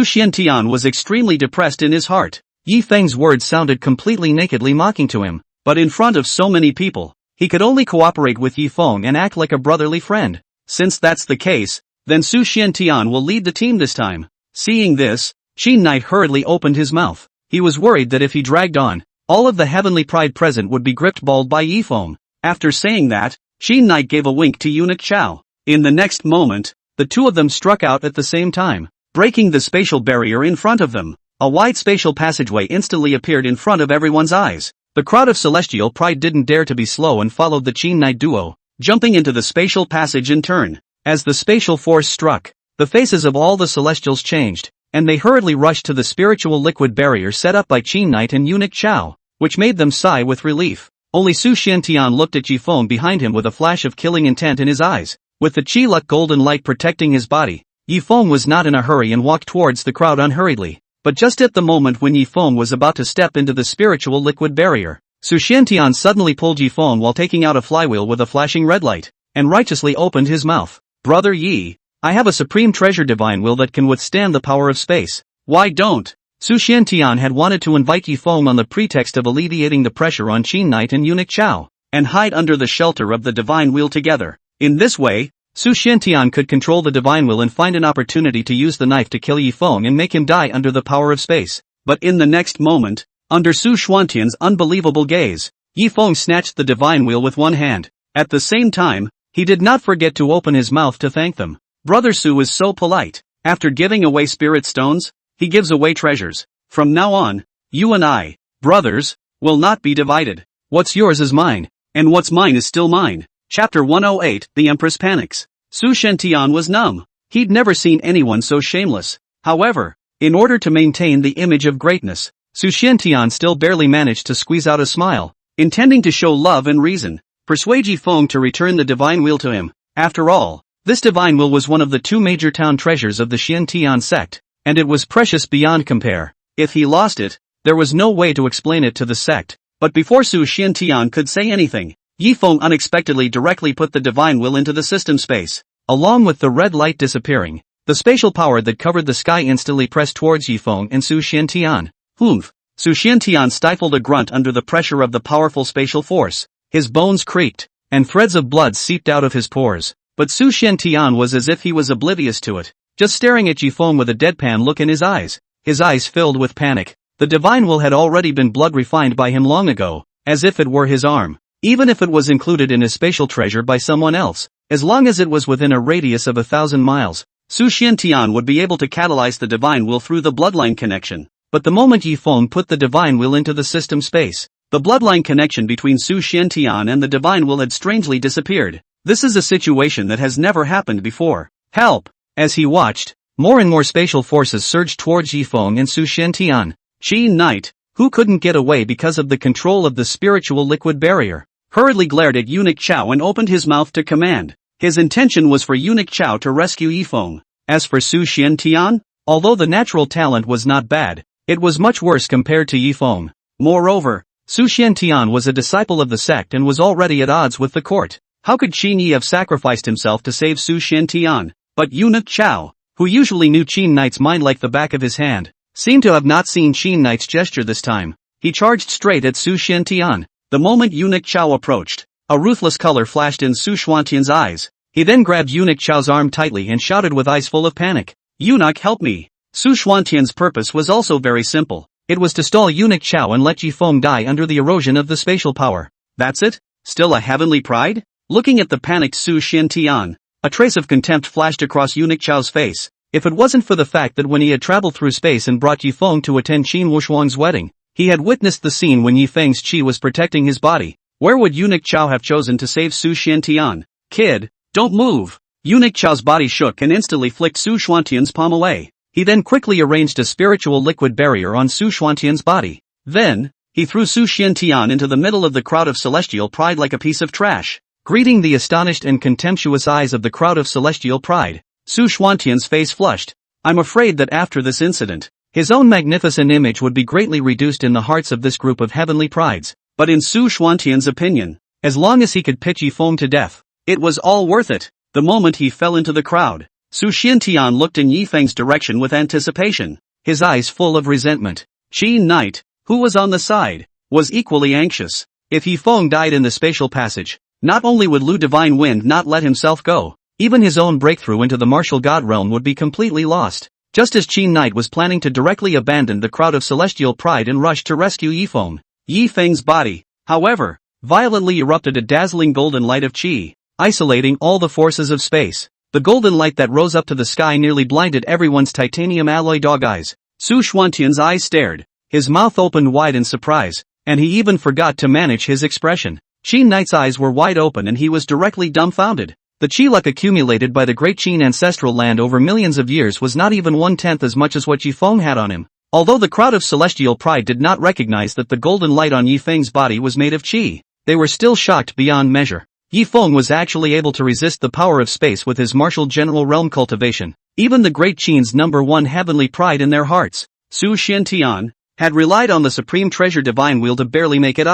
Xiantian was extremely depressed in his heart. Yi Feng's words sounded completely nakedly mocking to him, but in front of so many people, he could only cooperate with Yi Feng and act like a brotherly friend. Since that's the case, then Su Xiantian will lead the team this time. Seeing this, Qin Knight hurriedly opened his mouth. He was worried that if he dragged on, all of the heavenly pride present would be gripped bald by Yi Feng. After saying that, Qin Knight gave a wink to Eunuch Chao. In the next moment, the two of them struck out at the same time, breaking the spatial barrier in front of them. A wide spatial passageway instantly appeared in front of everyone's eyes. The crowd of celestial pride didn't dare to be slow and followed the Qin Knight duo, jumping into the spatial passage in turn. As the spatial force struck, the faces of all the celestials changed, and they hurriedly rushed to the spiritual liquid barrier set up by Qin Knight and Eunuch Chao, which made them sigh with relief. Only Su Xiantian looked at Yi Feng behind him with a flash of killing intent in his eyes. With the Qi-Luck golden light protecting his body, Yi Feng was not in a hurry and walked towards the crowd unhurriedly. But just at the moment when Yi Feng was about to step into the spiritual liquid barrier, Su Xiantian suddenly pulled Yi Feng while taking out a flywheel with a flashing red light, and righteously opened his mouth. Brother Yi, I have a supreme treasure divine will that can withstand the power of space. Why don't? Su Xiantian had wanted to invite Yi Feng on the pretext of alleviating the pressure on Qin Knight and Eunuch Chao, and hide under the shelter of the divine wheel together. In this way, Su Xiantian could control the divine will and find an opportunity to use the knife to kill Yi Feng and make him die under the power of space. But in the next moment, under Su Xuantian's unbelievable gaze, Yi Feng snatched the divine wheel with one hand. At the same time, he did not forget to open his mouth to thank them. Brother Su is so polite. After giving away spirit stones, he gives away treasures. From now on, you and I, brothers, will not be divided. What's yours is mine, and what's mine is still mine. Chapter 108, The Empress Panics. Su Xiantian was numb. He'd never seen anyone so shameless. However, in order to maintain the image of greatness, Su Xiantian still barely managed to squeeze out a smile, intending to show love and reason. Persuade Yi Feng to return the divine wheel to him. After all, this divine wheel was one of the two major town treasures of the Xiantian sect, and it was precious beyond compare. If he lost it, there was no way to explain it to the sect. But before Su Xiantian could say anything, Yi Feng unexpectedly directly put the divine will into the system space. Along with the red light disappearing, the spatial power that covered the sky instantly pressed towards Yi Feng and Su Xiantian. Humph! Su Xiantian stifled a grunt under the pressure of the powerful spatial force. His bones creaked, and threads of blood seeped out of his pores. But Su Xiantian was as if he was oblivious to it, just staring at Yifeng with a deadpan look in his eyes filled with panic. The divine will had already been blood refined by him long ago, as if it were his arm. Even if it was included in his spatial treasure by someone else, as long as it was within a radius of 1,000 miles, Su Xiantian would be able to catalyze the divine will through the bloodline connection. But the moment Yifeng put the divine will into the system space, the bloodline connection between Su Xiantian and the divine will had strangely disappeared. This is a situation that has never happened before. Help! As he watched, more and more spatial forces surged towards Yifeng and Su Xiantian. Qi Knight, who couldn't get away because of the control of the spiritual liquid barrier, hurriedly glared at Eunuch Chao and opened his mouth to command. His intention was for Eunuch Chao to rescue Yifeng. As for Su Xiantian, although the natural talent was not bad, it was much worse compared to Yifeng. Moreover, Su Xiantian was a disciple of the sect and was already at odds with the court. How could Qin Yi have sacrificed himself to save Su Xiantian? But Eunuch Chao, who usually knew Qin Knight's mind like the back of his hand, seemed to have not seen Qin Knight's gesture this time. He charged straight at Su Xiantian. The moment Eunuch Chao approached, a ruthless color flashed in Su Xiantian's eyes. He then grabbed Eunuch Chao's arm tightly and shouted with eyes full of panic, "Eunuch, help me!" Su Xiantian's purpose was also very simple. It was to stall Eunuch Chao and let Yifeng die under the erosion of the spatial power. That's it? Still a heavenly pride? Looking at the panicked Su Xiantian, a trace of contempt flashed across Eunuch Chao's face. If it wasn't for the fact that when he had traveled through space and brought Yifeng to attend Qin Wushuang's wedding, he had witnessed the scene when Yifeng's qi was protecting his body, where would Eunuch Chao have chosen to save Su Xiantian? Kid, don't move! Eunuch Chao's body shook and instantly flicked Su Xiantian's palm away. He then quickly arranged a spiritual liquid barrier on Su Xiantian's body. Then, he threw Su Xiantian into the middle of the crowd of celestial pride like a piece of trash. Greeting the astonished and contemptuous eyes of the crowd of celestial pride, Su Xiantian's face flushed. I'm afraid that after this incident, his own magnificent image would be greatly reduced in the hearts of this group of heavenly prides. But in Su Xiantian's opinion, as long as he could pitch Yifeng to death, it was all worth it. The moment he fell into the crowd, Su Xiantian looked in Yifeng's direction with anticipation, his eyes full of resentment. Qi Knight, who was on the side, was equally anxious. If Yifeng died in the spatial passage, not only would Lu Divine Wind not let himself go, even his own breakthrough into the martial god realm would be completely lost. Just as Qi Knight was planning to directly abandon the crowd of celestial pride and rush to rescue Yifeng's body, however, violently erupted a dazzling golden light of qi, isolating all the forces of space. The golden light that rose up to the sky nearly blinded everyone's titanium alloy dog eyes. Su Xiantian's eyes stared, his mouth opened wide in surprise, and he even forgot to manage his expression. Qi Knight's eyes were wide open and he was directly dumbfounded. The qi luck accumulated by the great Qin ancestral land over millions of years was not even 1/10 as much as what Yifeng had on him. Although the crowd of celestial pride did not recognize that the golden light on Yifeng's body was made of qi, they were still shocked beyond measure. Yifeng was actually able to resist the power of space with his martial general realm cultivation. Even the great Qin's #1 heavenly pride in their hearts, Su Xiantian, had relied on the supreme treasure divine wheel to barely make it.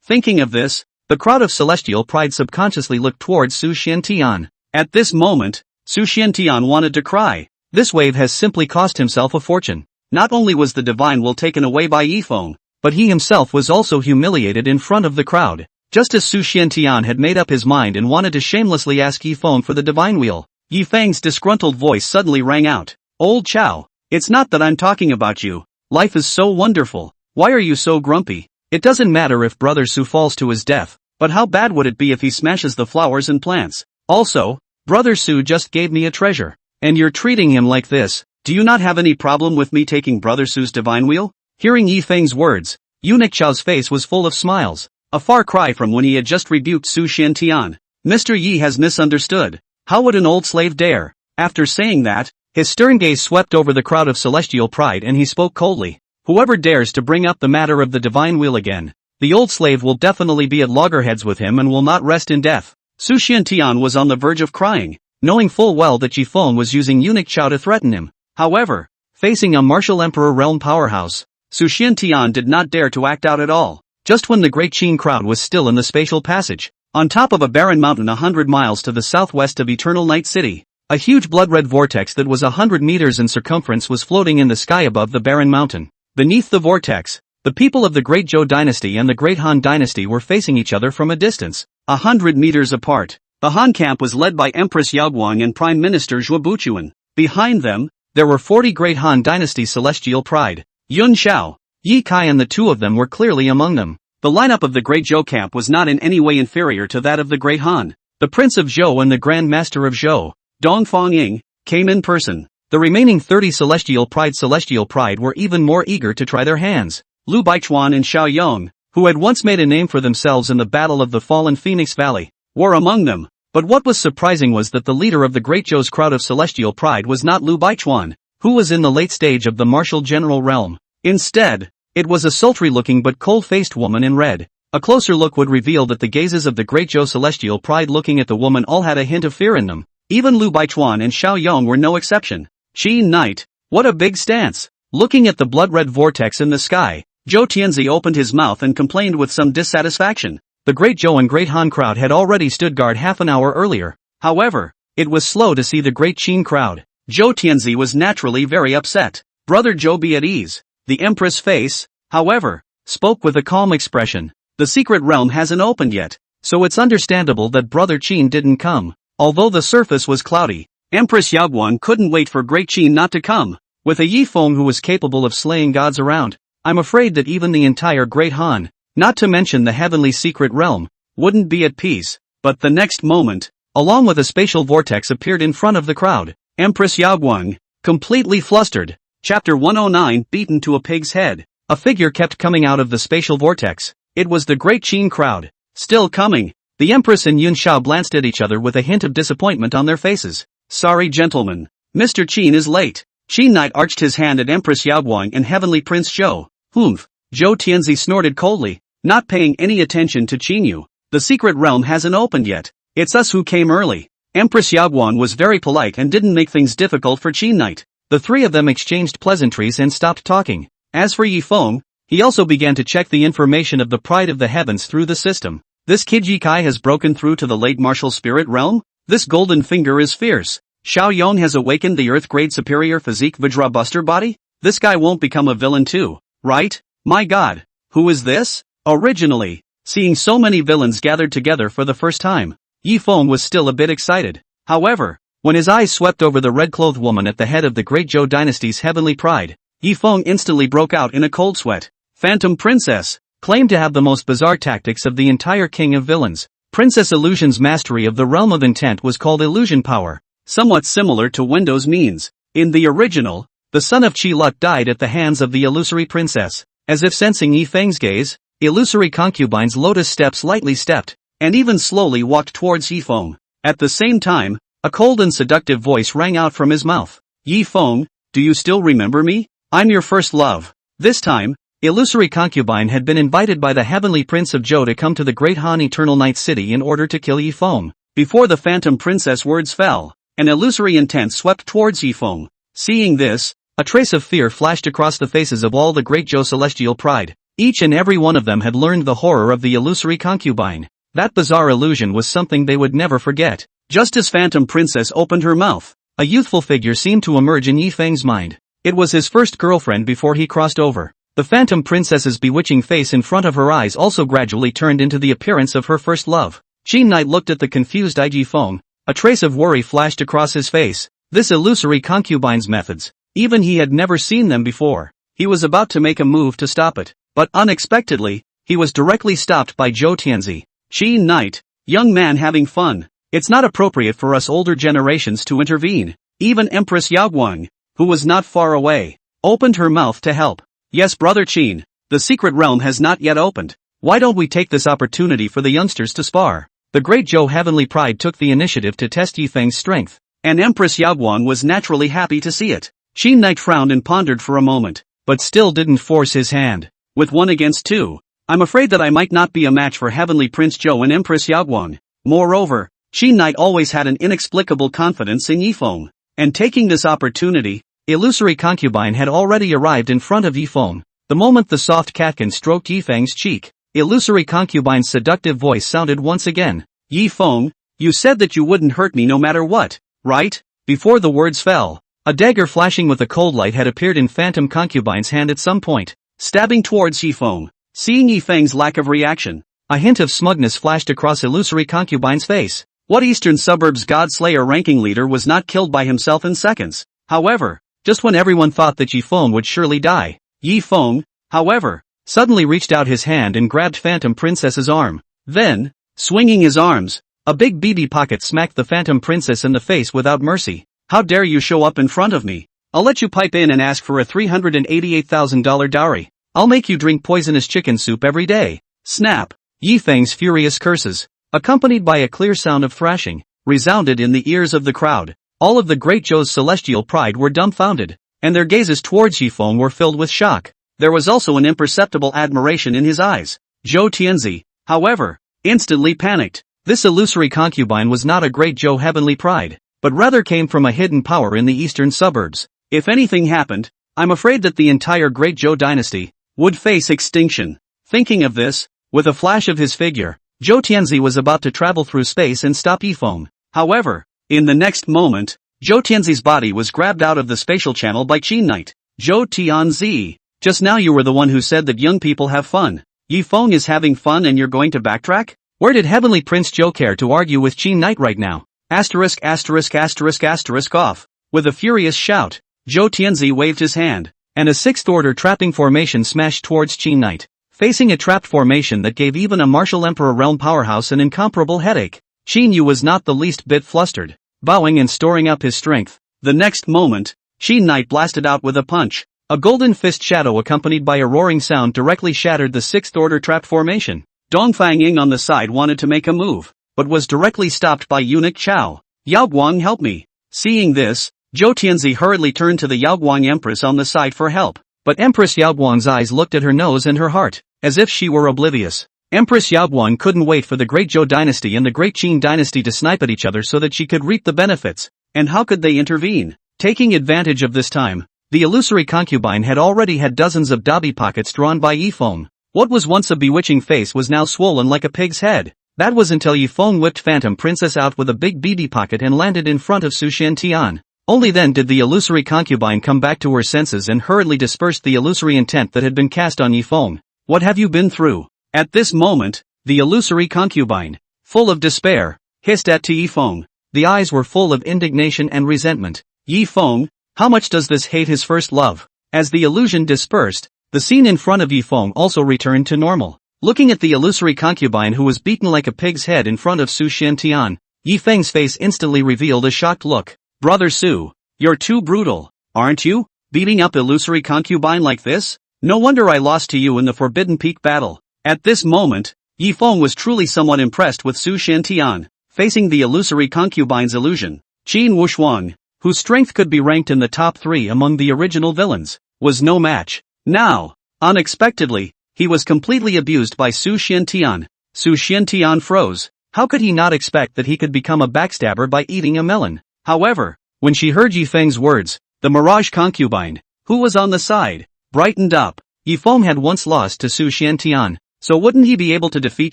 Thinking of this, the crowd of celestial pride subconsciously looked towards Su Xiantian. At this moment, Su Xiantian wanted to cry. This wave has simply cost himself a fortune. Not only was the divine will taken away by Yifeng, but he himself was also humiliated in front of the crowd. Just as Su Xiantian had made up his mind and wanted to shamelessly ask Yifeng for the divine wheel, Yifeng's disgruntled voice suddenly rang out. Old Chao, it's not that I'm talking about you. Life is so wonderful. Why are you so grumpy? It doesn't matter if Brother Su falls to his death, but how bad would it be if he smashes the flowers and plants? Also, Brother Su just gave me a treasure, and you're treating him like this. Do you not have any problem with me taking Brother Su's divine wheel? Hearing Yifeng's words, Eunuch Chao's face was full of smiles, a far cry from when he had just rebuked Su Xiantian. Mr. Yi has misunderstood. How would an old slave dare? After saying that, his stern gaze swept over the crowd of celestial pride and he spoke coldly. Whoever dares to bring up the matter of the divine wheel again, the old slave will definitely be at loggerheads with him and will not rest in death. Su Xiantian was on the verge of crying, knowing full well that Yifeng was using Eunuch Chao to threaten him. However, facing a martial emperor realm powerhouse, Su Xiantian did not dare to act out at all. Just when the great Qin crowd was still in the spatial passage, on top of a barren mountain 100 miles to the southwest of Eternal Night City, a huge blood-red vortex that was 100 meters in circumference was floating in the sky above the barren mountain. Beneath the vortex, The people of the Great Zhou dynasty and the Great Han dynasty were facing each other from a distance, 100 meters apart. The Han camp was led by Empress Yaoguang and Prime Minister Zhuo Buchuan. Behind them, there were 40 Great Han dynasty's celestial pride. Yun Xiao, Yi Kai and the two of them were clearly among them. The lineup of the Great Zhou camp was not in any way inferior to that of the Great Han. The Prince of Zhou and the Grand Master of Zhou, Dong Fangying, came in person. The remaining 30 celestial pride were even more eager to try their hands. Lu Baichuan and Xiao Yong, who had once made a name for themselves in the Battle of the Fallen Phoenix Valley, were among them. But what was surprising was that the leader of the Great Zhou's crowd of celestial pride was not Lu Baichuan, who was in the late stage of the martial general realm. Instead, it was a sultry-looking but cold-faced woman in red. A closer look would reveal that the gazes of the Great Zhou celestial pride looking at the woman all had a hint of fear in them. Even Lu Baichuan and Xiao Yong were no exception. Qin Knight, what a big stance! Looking at the blood-red vortex in the sky, Zhou Tianzi opened his mouth and complained with some dissatisfaction. The Great Zhou and Great Han crowd had already stood guard half an hour earlier. However, it was slow to see the Great Qin crowd. Zhou Tianzi was naturally very upset. Brother Zhou, be at ease. The Empress face, however, spoke with a calm expression. The secret realm hasn't opened yet, so it's understandable that Brother Qin didn't come. Although the surface was cloudy, Empress Yaoguang couldn't wait for Great Qin not to come. With a Yifeng who was capable of slaying gods around, I'm afraid that even the entire Great Han, not to mention the heavenly secret realm, wouldn't be at peace. But the next moment, along with a spatial vortex appeared in front of the crowd. Empress Yaoguang, completely flustered. Chapter 109, beaten to a pig's head. A figure kept coming out of the spatial vortex. It was the Great Qin crowd. Still coming. The Empress and Yun Xiao glanced at each other with a hint of disappointment on their faces. Sorry gentlemen. Mr. Qin is late. Qin Knight arched his hand at Empress Yaoguang and Heavenly Prince Zhou. Humph. Zhou Tianzi snorted coldly, not paying any attention to Qin Yu. The secret realm hasn't opened yet. It's us who came early. Empress Yaoguang was very polite and didn't make things difficult for Qin Knight. The three of them exchanged pleasantries and stopped talking. As for Yifeng, he also began to check the information of the pride of the heavens through the system. This kid Yi Kai has broken through to the late martial spirit realm? This golden finger is fierce. Xiao Yong has awakened the earth-grade superior physique Vajra Buster body? This guy won't become a villain too, right? My god. Who is this? Originally, seeing so many villains gathered together for the first time, Yifeng was still a bit excited. However, when his eyes swept over the red-clothed woman at the head of the Great Zhou dynasty's heavenly pride, Yifeng instantly broke out in a cold sweat. Phantom Princess, claimed to have the most bizarre tactics of the entire king of villains. Princess Illusion's mastery of the realm of intent was called illusion power, somewhat similar to Windows means. In the original, the son of Qi Lut died at the hands of the illusory princess. As if sensing Yifeng's gaze, illusory concubine's lotus steps lightly stepped, and even slowly walked towards Yifeng. At the same time, a cold and seductive voice rang out from his mouth. Yifeng, do you still remember me? I'm your first love. This time, illusory concubine had been invited by the heavenly prince of Zhou to come to the Great Han Eternal Night City in order to kill Yifeng. Before the phantom princess words fell, an illusory intent swept towards Yifeng. Seeing this, a trace of fear flashed across the faces of all the Great Zhou celestial pride. Each and every one of them had learned the horror of the illusory concubine. That bizarre illusion was something they would never forget. Just as Phantom Princess opened her mouth, a youthful figure seemed to emerge in Yifeng's mind. It was his first girlfriend before he crossed over. The Phantom Princess's bewitching face in front of her eyes also gradually turned into the appearance of her first love. Qin Knight looked at the confused-eyed Yifeng. A trace of worry flashed across his face. This illusory concubine's methods. Even he had never seen them before. He was about to make a move to stop it, but unexpectedly, he was directly stopped by Zhou Tianzi. Qin Knight, young man having fun. It's not appropriate for us older generations to intervene. Even Empress Yaoguang, who was not far away, opened her mouth to help. Yes, brother Qin, the secret realm has not yet opened. Why don't we take this opportunity for the youngsters to spar? The Great Zhou Heavenly Pride took the initiative to test Yifeng's strength, and Empress Yaoguang was naturally happy to see it. Qin Knight frowned and pondered for a moment, but still didn't force his hand. With 1 against 2, I'm afraid that I might not be a match for Heavenly Prince Zhou and Empress Yaoguang. Moreover, Qin Knight always had an inexplicable confidence in Yifeng, and taking this opportunity, illusory concubine had already arrived in front of Yifeng. The moment the soft catkin stroked Yifeng's cheek, illusory concubine's seductive voice sounded once again. Yifeng, you said that you wouldn't hurt me no matter what, right? Before the words fell, a dagger flashing with a cold light had appeared in Phantom Concubine's hand at some point. stabbing towards Yifeng. Seeing Yifeng's lack of reaction, a hint of smugness flashed across illusory concubine's face. What Eastern Suburbs Godslayer ranking leader was not killed by himself in seconds? However, just when everyone thought that Yifeng would surely die, Yifeng, however, suddenly reached out his hand and grabbed Phantom Princess's arm. Then, swinging his arms, a big BB pocket smacked the Phantom Princess in the face without mercy. How dare you show up in front of me? I'll let you pipe in and ask for a $388,000 dowry. I'll make you drink poisonous chicken soup every day. Snap! Yifeng's furious curses, accompanied by a clear sound of thrashing, resounded in the ears of the crowd. All of the Great Zhou's celestial pride were dumbfounded, and their gazes towards Yifeng were filled with shock. There was also an imperceptible admiration in his eyes. Zhou Tianzi, however, instantly panicked. This illusory concubine was not a Great Zhou heavenly pride, but rather came from a hidden power in the eastern suburbs. If anything happened, I'm afraid that the entire Great Zhou dynasty would face extinction. Thinking of this, with a flash of his figure, Zhou Tianzi was about to travel through space and stop Yifeng. However, in the next moment, Zhou Tianzi's body was grabbed out of the spatial channel by Qin Knight. Zhou Tianzi, just now you were the one who said that young people have fun. Yifeng is having fun and you're going to backtrack? Where did Heavenly Prince Zhou care to argue with Qin Knight right now? Asterisk asterisk asterisk asterisk off. With a furious shout, Zhou Tianzi waved his hand, and a sixth-order trapping formation smashed towards Qin Knight, facing a trapped formation that gave even a martial Emperor realm powerhouse an incomparable headache. Qin Yu was not the least bit flustered, bowing and storing up his strength. The next moment, Qin Knight blasted out with a punch. A golden fist shadow accompanied by a roaring sound directly shattered the sixth-order trapped formation. Dongfang Ying on the side wanted to make a move, but was directly stopped by eunuch Chao. Yaoguang, help me. Seeing this, Zhou Tianzi hurriedly turned to the Yaoguang Empress on the side for help, but Empress Yaoguang's eyes looked at her nose and her heart, as if she were oblivious. Empress Yaoguang couldn't wait for the Great Zhou dynasty and the Great Qin dynasty to snipe at each other so that she could reap the benefits. And how could they intervene? Taking advantage of this time, the illusory concubine had already had dozens of dabi pockets drawn by Yifeng. What was once a bewitching face was now swollen like a pig's head. That was until Yifeng whipped Phantom Princess out with a big BB pocket and landed in front of Su Xiantian. Only then did the illusory concubine come back to her senses and hurriedly dispersed the illusory intent that had been cast on Yifeng. What have you been through? At this moment, the illusory concubine, full of despair, hissed at Yifeng. The eyes were full of indignation and resentment. Yifeng, how much does this hate his first love? As the illusion dispersed, the scene in front of Yifeng also returned to normal. Looking at the illusory concubine who was beaten like a pig's head in front of Su Xiantian, Yifeng's face instantly revealed a shocked look. Brother Su, you're too brutal, aren't you? Beating up illusory concubine like this? No wonder I lost to you in the Forbidden Peak battle. At this moment, Yifeng was truly somewhat impressed with Su Xiantian, facing the illusory concubine's illusion. Qin Wushuang, whose strength could be ranked in the top 3 among the original villains, was no match. Now, unexpectedly, he was completely abused by Su Xiantian. Su Xiantian froze. How could he not expect that he could become a backstabber by eating a melon? However, when she heard Yifeng's words, the Mirage concubine, who was on the side, brightened up. Yifeng had once lost to Su Xiantian, so wouldn't he be able to defeat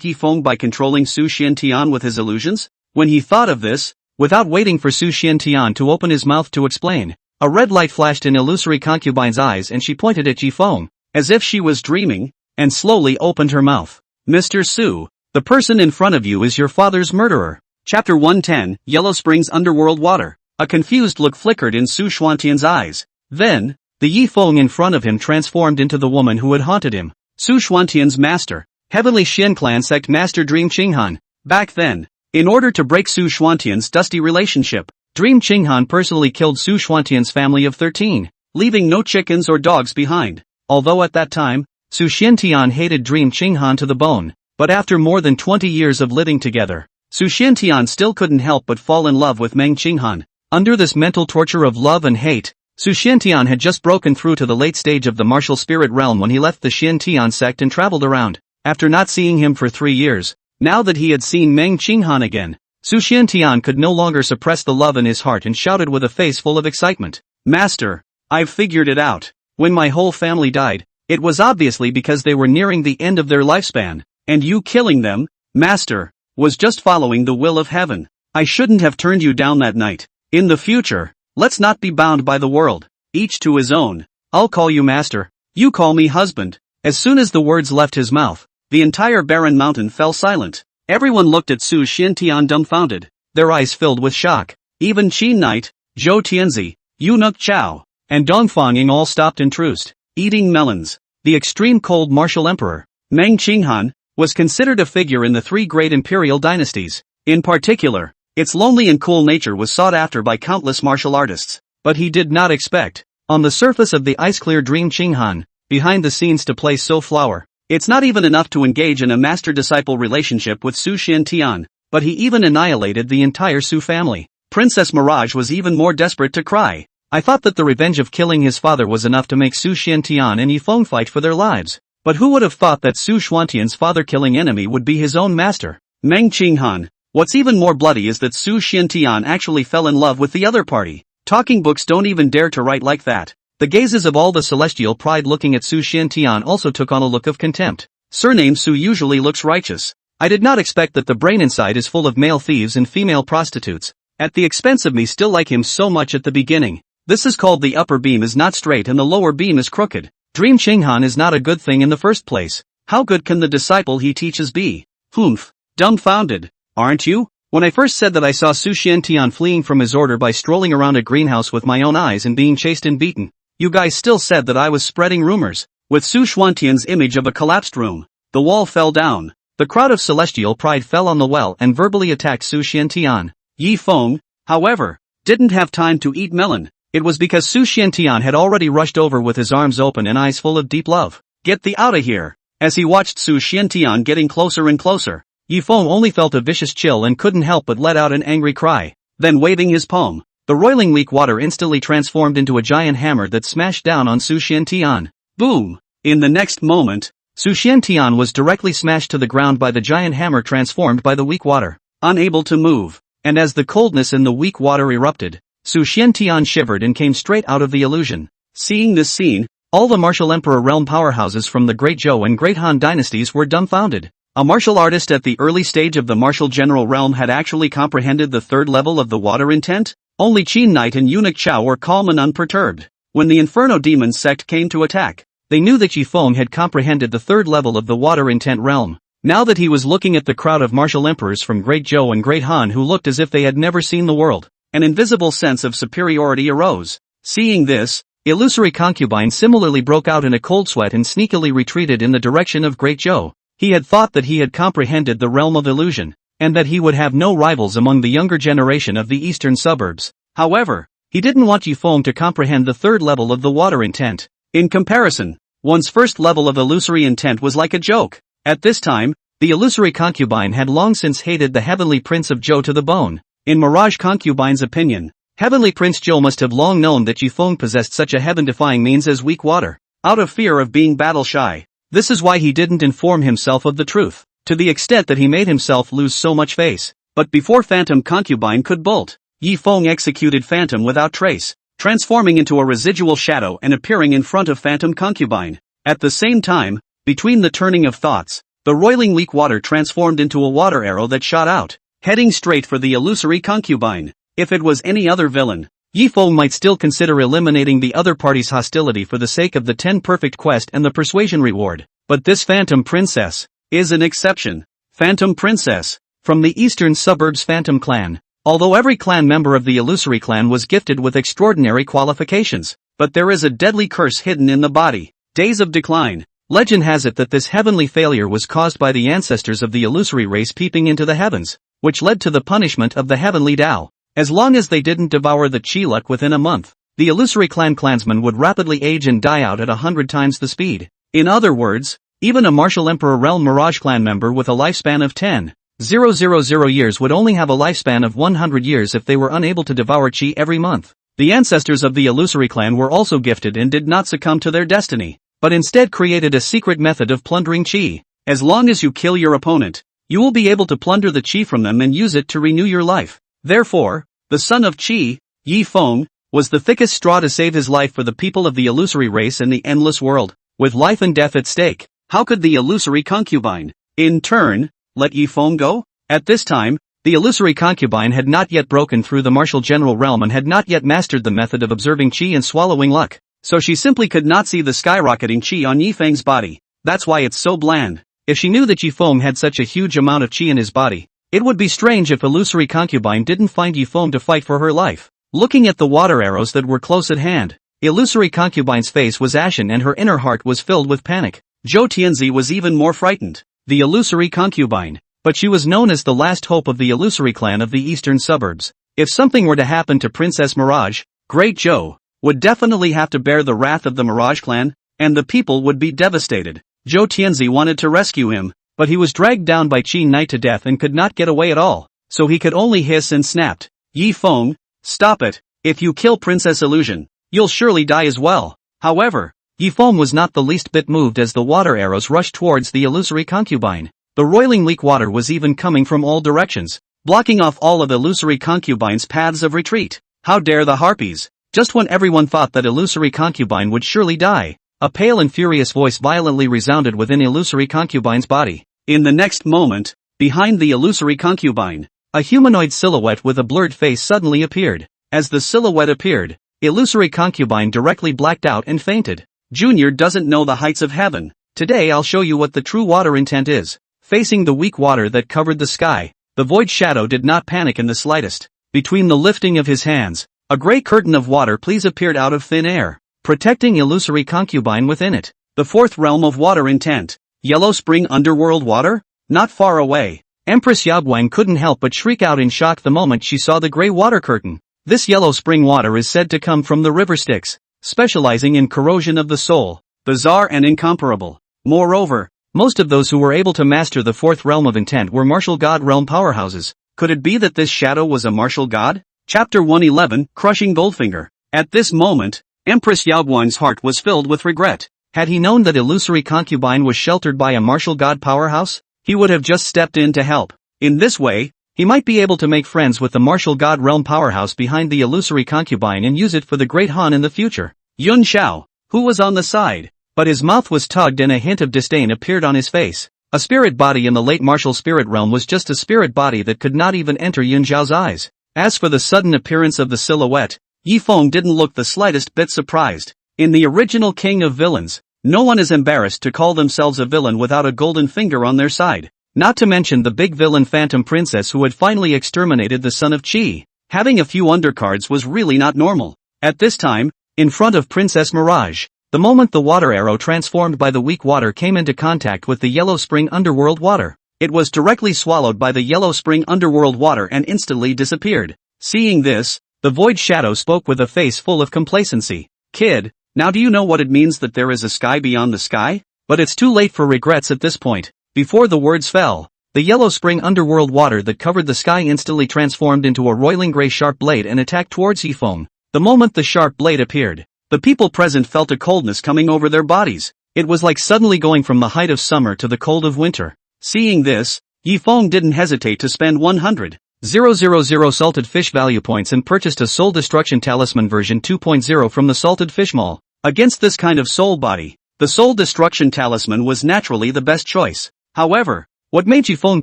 Yifeng by controlling Su Xiantian with his illusions? When he thought of this, without waiting for Su Xiantian to open his mouth to explain, a red light flashed in illusory concubine's eyes and she pointed at Yifeng, as if she was dreaming, and slowly opened her mouth. Mr. Su, the person in front of you is your father's murderer. Chapter 110, Yellow Springs Underworld Water. A confused look flickered in Su Xuantian's eyes. Then, the Yifeng in front of him transformed into the woman who had haunted him. Su Xuantian's master, Heavenly Xin Clan sect Master Dream Qinghan. Back then, in order to break Su Xuantian's dusty relationship, Dream Qinghan personally killed Su Xuantian's family of 13, leaving no chickens or dogs behind. Although at that time, Su Xiantian hated Dream Qinghan to the bone, but after more than 20 years of living together, Su Xiantian still couldn't help but fall in love with Meng Qinghan. Under this mental torture of love and hate, Su Xiantian had just broken through to the late stage of the martial spirit realm when he left the Xiantian sect and traveled around. After not seeing him for 3 years, now that he had seen Meng Qinghan again, Su Xiantian could no longer suppress the love in his heart and shouted with a face full of excitement. Master, I've figured it out. When my whole family died, it was obviously because they were nearing the end of their lifespan, and you killing them, Master, was just following the will of heaven. I shouldn't have turned you down that night. In the future, let's not be bound by the world. Each to his own. I'll call you Master. You call me husband. As soon as the words left his mouth, the entire barren mountain fell silent. Everyone looked at Su Xiantian dumbfounded, their eyes filled with shock. Even Qin Knight, Zhou Tianzi, Eunuch Chao, and Dongfang Ying all stopped in truce, eating melons. The extreme cold martial emperor, Meng Qinghan, was considered a figure in the three great imperial dynasties. In particular, its lonely and cool nature was sought after by countless martial artists. But he did not expect, on the surface of the ice-clear dream Qinghan, behind the scenes to play so flower. It's not even enough to engage in a master-disciple relationship with Su Xiantian, but he even annihilated the entire Su family. Princess Mirage was even more desperate to cry. I thought that the revenge of killing his father was enough to make Su Xiantian and Yifeng fight for their lives. But who would have thought that Su Xuantian's father-killing enemy would be his own master? Meng Qinghan. What's even more bloody is that Su Xiantian actually fell in love with the other party. Talking books don't even dare to write like that. The gazes of all the celestial pride looking at Su Xiantian also took on a look of contempt. Surname Su usually looks righteous. I did not expect that the brain inside is full of male thieves and female prostitutes. At the expense of me still like him so much at the beginning. This is called the upper beam is not straight and the lower beam is crooked. Dream Qinghan is not a good thing in the first place. How good can the disciple he teaches be? Humph. Dumbfounded. Aren't you? When I first said that I saw Su Xiantian fleeing from his order by strolling around a greenhouse with my own eyes and being chased and beaten, you guys still said that I was spreading rumors. With Su Xuantian's image of a collapsed room, the wall fell down. The crowd of celestial pride fell on the well and verbally attacked Su Xiantian. Yifeng, however, didn't have time to eat melon. It was because Su Xiantian had already rushed over with his arms open and eyes full of deep love. Get thee outta here. As he watched Su Xiantian getting closer and closer, Yifeng only felt a vicious chill and couldn't help but let out an angry cry. Then waving his palm, the roiling weak water instantly transformed into a giant hammer that smashed down on Su Xiantian. Boom! In the next moment, Su Xiantian was directly smashed to the ground by the giant hammer transformed by the weak water. Unable to move, and as the coldness in the weak water erupted, Su Xiantian shivered and came straight out of the illusion. Seeing this scene, all the martial emperor realm powerhouses from the Great Zhou and Great Han dynasties were dumbfounded. A martial artist at the early stage of the martial general realm had actually comprehended the third level of the water intent? Only Qin Knight and Eunuch Chao were calm and unperturbed. When the Inferno Demon sect came to attack, they knew that Yifeng had comprehended the third level of the water intent realm. Now that he was looking at the crowd of martial emperors from Great Zhou and Great Han who looked as if they had never seen the world, an invisible sense of superiority arose. Seeing this, Illusory Concubine similarly broke out in a cold sweat and sneakily retreated in the direction of Great Zhou. He had thought that he had comprehended the realm of illusion, and that he would have no rivals among the younger generation of the eastern suburbs. However, he didn't want Yifeng to comprehend the third level of the water intent. In comparison, one's first level of illusory intent was like a joke. At this time, the Illusory Concubine had long since hated the Heavenly Prince of Zhou to the bone. In Mirage Concubine's opinion, Heavenly Prince Zhou must have long known that Yifeng possessed such a heaven-defying means as weak water. Out of fear of being battle-shy, this is why he didn't inform himself of the truth, to the extent that he made himself lose so much face. But before Phantom Concubine could bolt, Yifeng executed Phantom without trace, transforming into a residual shadow and appearing in front of Phantom Concubine. At the same time, between the turning of thoughts, the roiling weak water transformed into a water arrow that shot out, heading straight for the Illusory Concubine. If it was any other villain, Yifeng might still consider eliminating the other party's hostility for the sake of the 10 perfect quest and the persuasion reward. But this Phantom Princess is an exception. Phantom Princess, from the eastern suburbs Phantom Clan. Although every clan member of the Illusory Clan was gifted with extraordinary qualifications, but there is a deadly curse hidden in the body. Days of Decline. Legend has it that this heavenly failure was caused by the ancestors of the Illusory race peeping into the heavens, which led to the punishment of the heavenly Tao. As long as they didn't devour the Chi-Luck within a month, the Illusory Clan clansmen would rapidly age and die out at 100 times the speed. In other words, even a Martial Emperor Realm Mirage Clan member with a lifespan of 10,000 years would only have a lifespan of 100 years if they were unable to devour Chi every month. The ancestors of the Illusory Clan were also gifted and did not succumb to their destiny, but instead created a secret method of plundering Chi. As long as you kill your opponent, you will be able to plunder the Chi from them and use it to renew your life. Therefore, the son of Qi, Yifeng, was the thickest straw to save his life for the people of the Illusory race and the endless world. With life and death at stake, how could the Illusory Concubine, in turn, let Yifeng go? At this time, the Illusory Concubine had not yet broken through the martial general realm and had not yet mastered the method of observing Qi and swallowing luck. so she simply could not see the skyrocketing qi on Yifeng's body. That's why it's so bland. If she knew that Yifeng had such a huge amount of qi in his body, it would be strange if illusory concubine didn't find Yifeng to fight for her life. Looking at the water arrows that were close at hand, illusory concubine's face was ashen and her inner heart was filled with panic. Zhou Tianzi was even more frightened. The illusory concubine. But she was known as the last hope of the illusory clan of the eastern suburbs. If something were to happen to Princess Mirage, Great Zhou would definitely have to bear the wrath of the Mirage clan, and the people would be devastated. Zhou Tianzi wanted to rescue him, but he was dragged down by Qi Knight to death and could not get away at all, so he could only hiss and snapped. Yifeng, stop it. If you kill Princess Illusion, you'll surely die as well. However, Yifeng was not the least bit moved as the water arrows rushed towards the illusory concubine. The roiling leak water was even coming from all directions, blocking off all of illusory concubine's paths of retreat. How dare the harpies! Just when everyone thought that illusory concubine would surely die, a pale and furious voice violently resounded within illusory concubine's body. In the next moment, behind the illusory concubine, a humanoid silhouette with a blurred face suddenly appeared. As the silhouette appeared, illusory concubine directly blacked out and fainted. Junior doesn't know the heights of heaven. Today I'll show you what the true water intent is. Facing the weak water that covered the sky, the void shadow did not panic in the slightest. Between the lifting of his hands, a grey curtain of water please appeared out of thin air, protecting illusory concubine within it. The fourth realm of water intent. Yellow spring underworld water? Not far away. Empress Yaguang couldn't help but shriek out in shock the moment she saw the grey water curtain. This yellow spring water is said to come from the river Styx, specializing in corrosion of the soul, bizarre and incomparable. Moreover, most of those who were able to master the fourth realm of intent were martial god realm powerhouses. Could it be that this shadow was a martial god? Chapter 111, Crushing Goldfinger. At this moment, Empress Yaoguang's heart was filled with regret. Had he known that illusory concubine was sheltered by a martial god powerhouse, he would have just stepped in to help. In this way, he might be able to make friends with the martial god realm powerhouse behind the illusory concubine and use it for the Great Han in the future. Yun Xiao, who was on the side, but his mouth was tugged and a hint of disdain appeared on his face. A spirit body in the late martial spirit realm was just a spirit body that could not even enter Yun Xiao's eyes. As for the sudden appearance of the silhouette, Yifeng didn't look the slightest bit surprised. In the original King of Villains, no one is embarrassed to call themselves a villain without a golden finger on their side. Not to mention the big villain Phantom Princess who had finally exterminated the son of Qi. Having a few undercards was really not normal. At this time, in front of Princess Mirage, the moment the water arrow transformed by the weak water came into contact with the yellow spring underworld water, it was directly swallowed by the yellow spring underworld water and instantly disappeared. Seeing this, the void shadow spoke with a face full of complacency. Kid, now do you know what it means that there is a sky beyond the sky? But it's too late for regrets at this point. Before the words fell, the yellow spring underworld water that covered the sky instantly transformed into a roiling grey sharp blade and attacked towards Yifeng. The moment the sharp blade appeared, the people present felt a coldness coming over their bodies. It was like suddenly going from the height of summer to the cold of winter. Seeing this, Yifeng didn't hesitate to spend 100,000 salted fish value points and purchased a Soul Destruction Talisman version 2.0 from the Salted Fish Mall. Against this kind of soul body, the Soul Destruction Talisman was naturally the best choice. However, what made Yifeng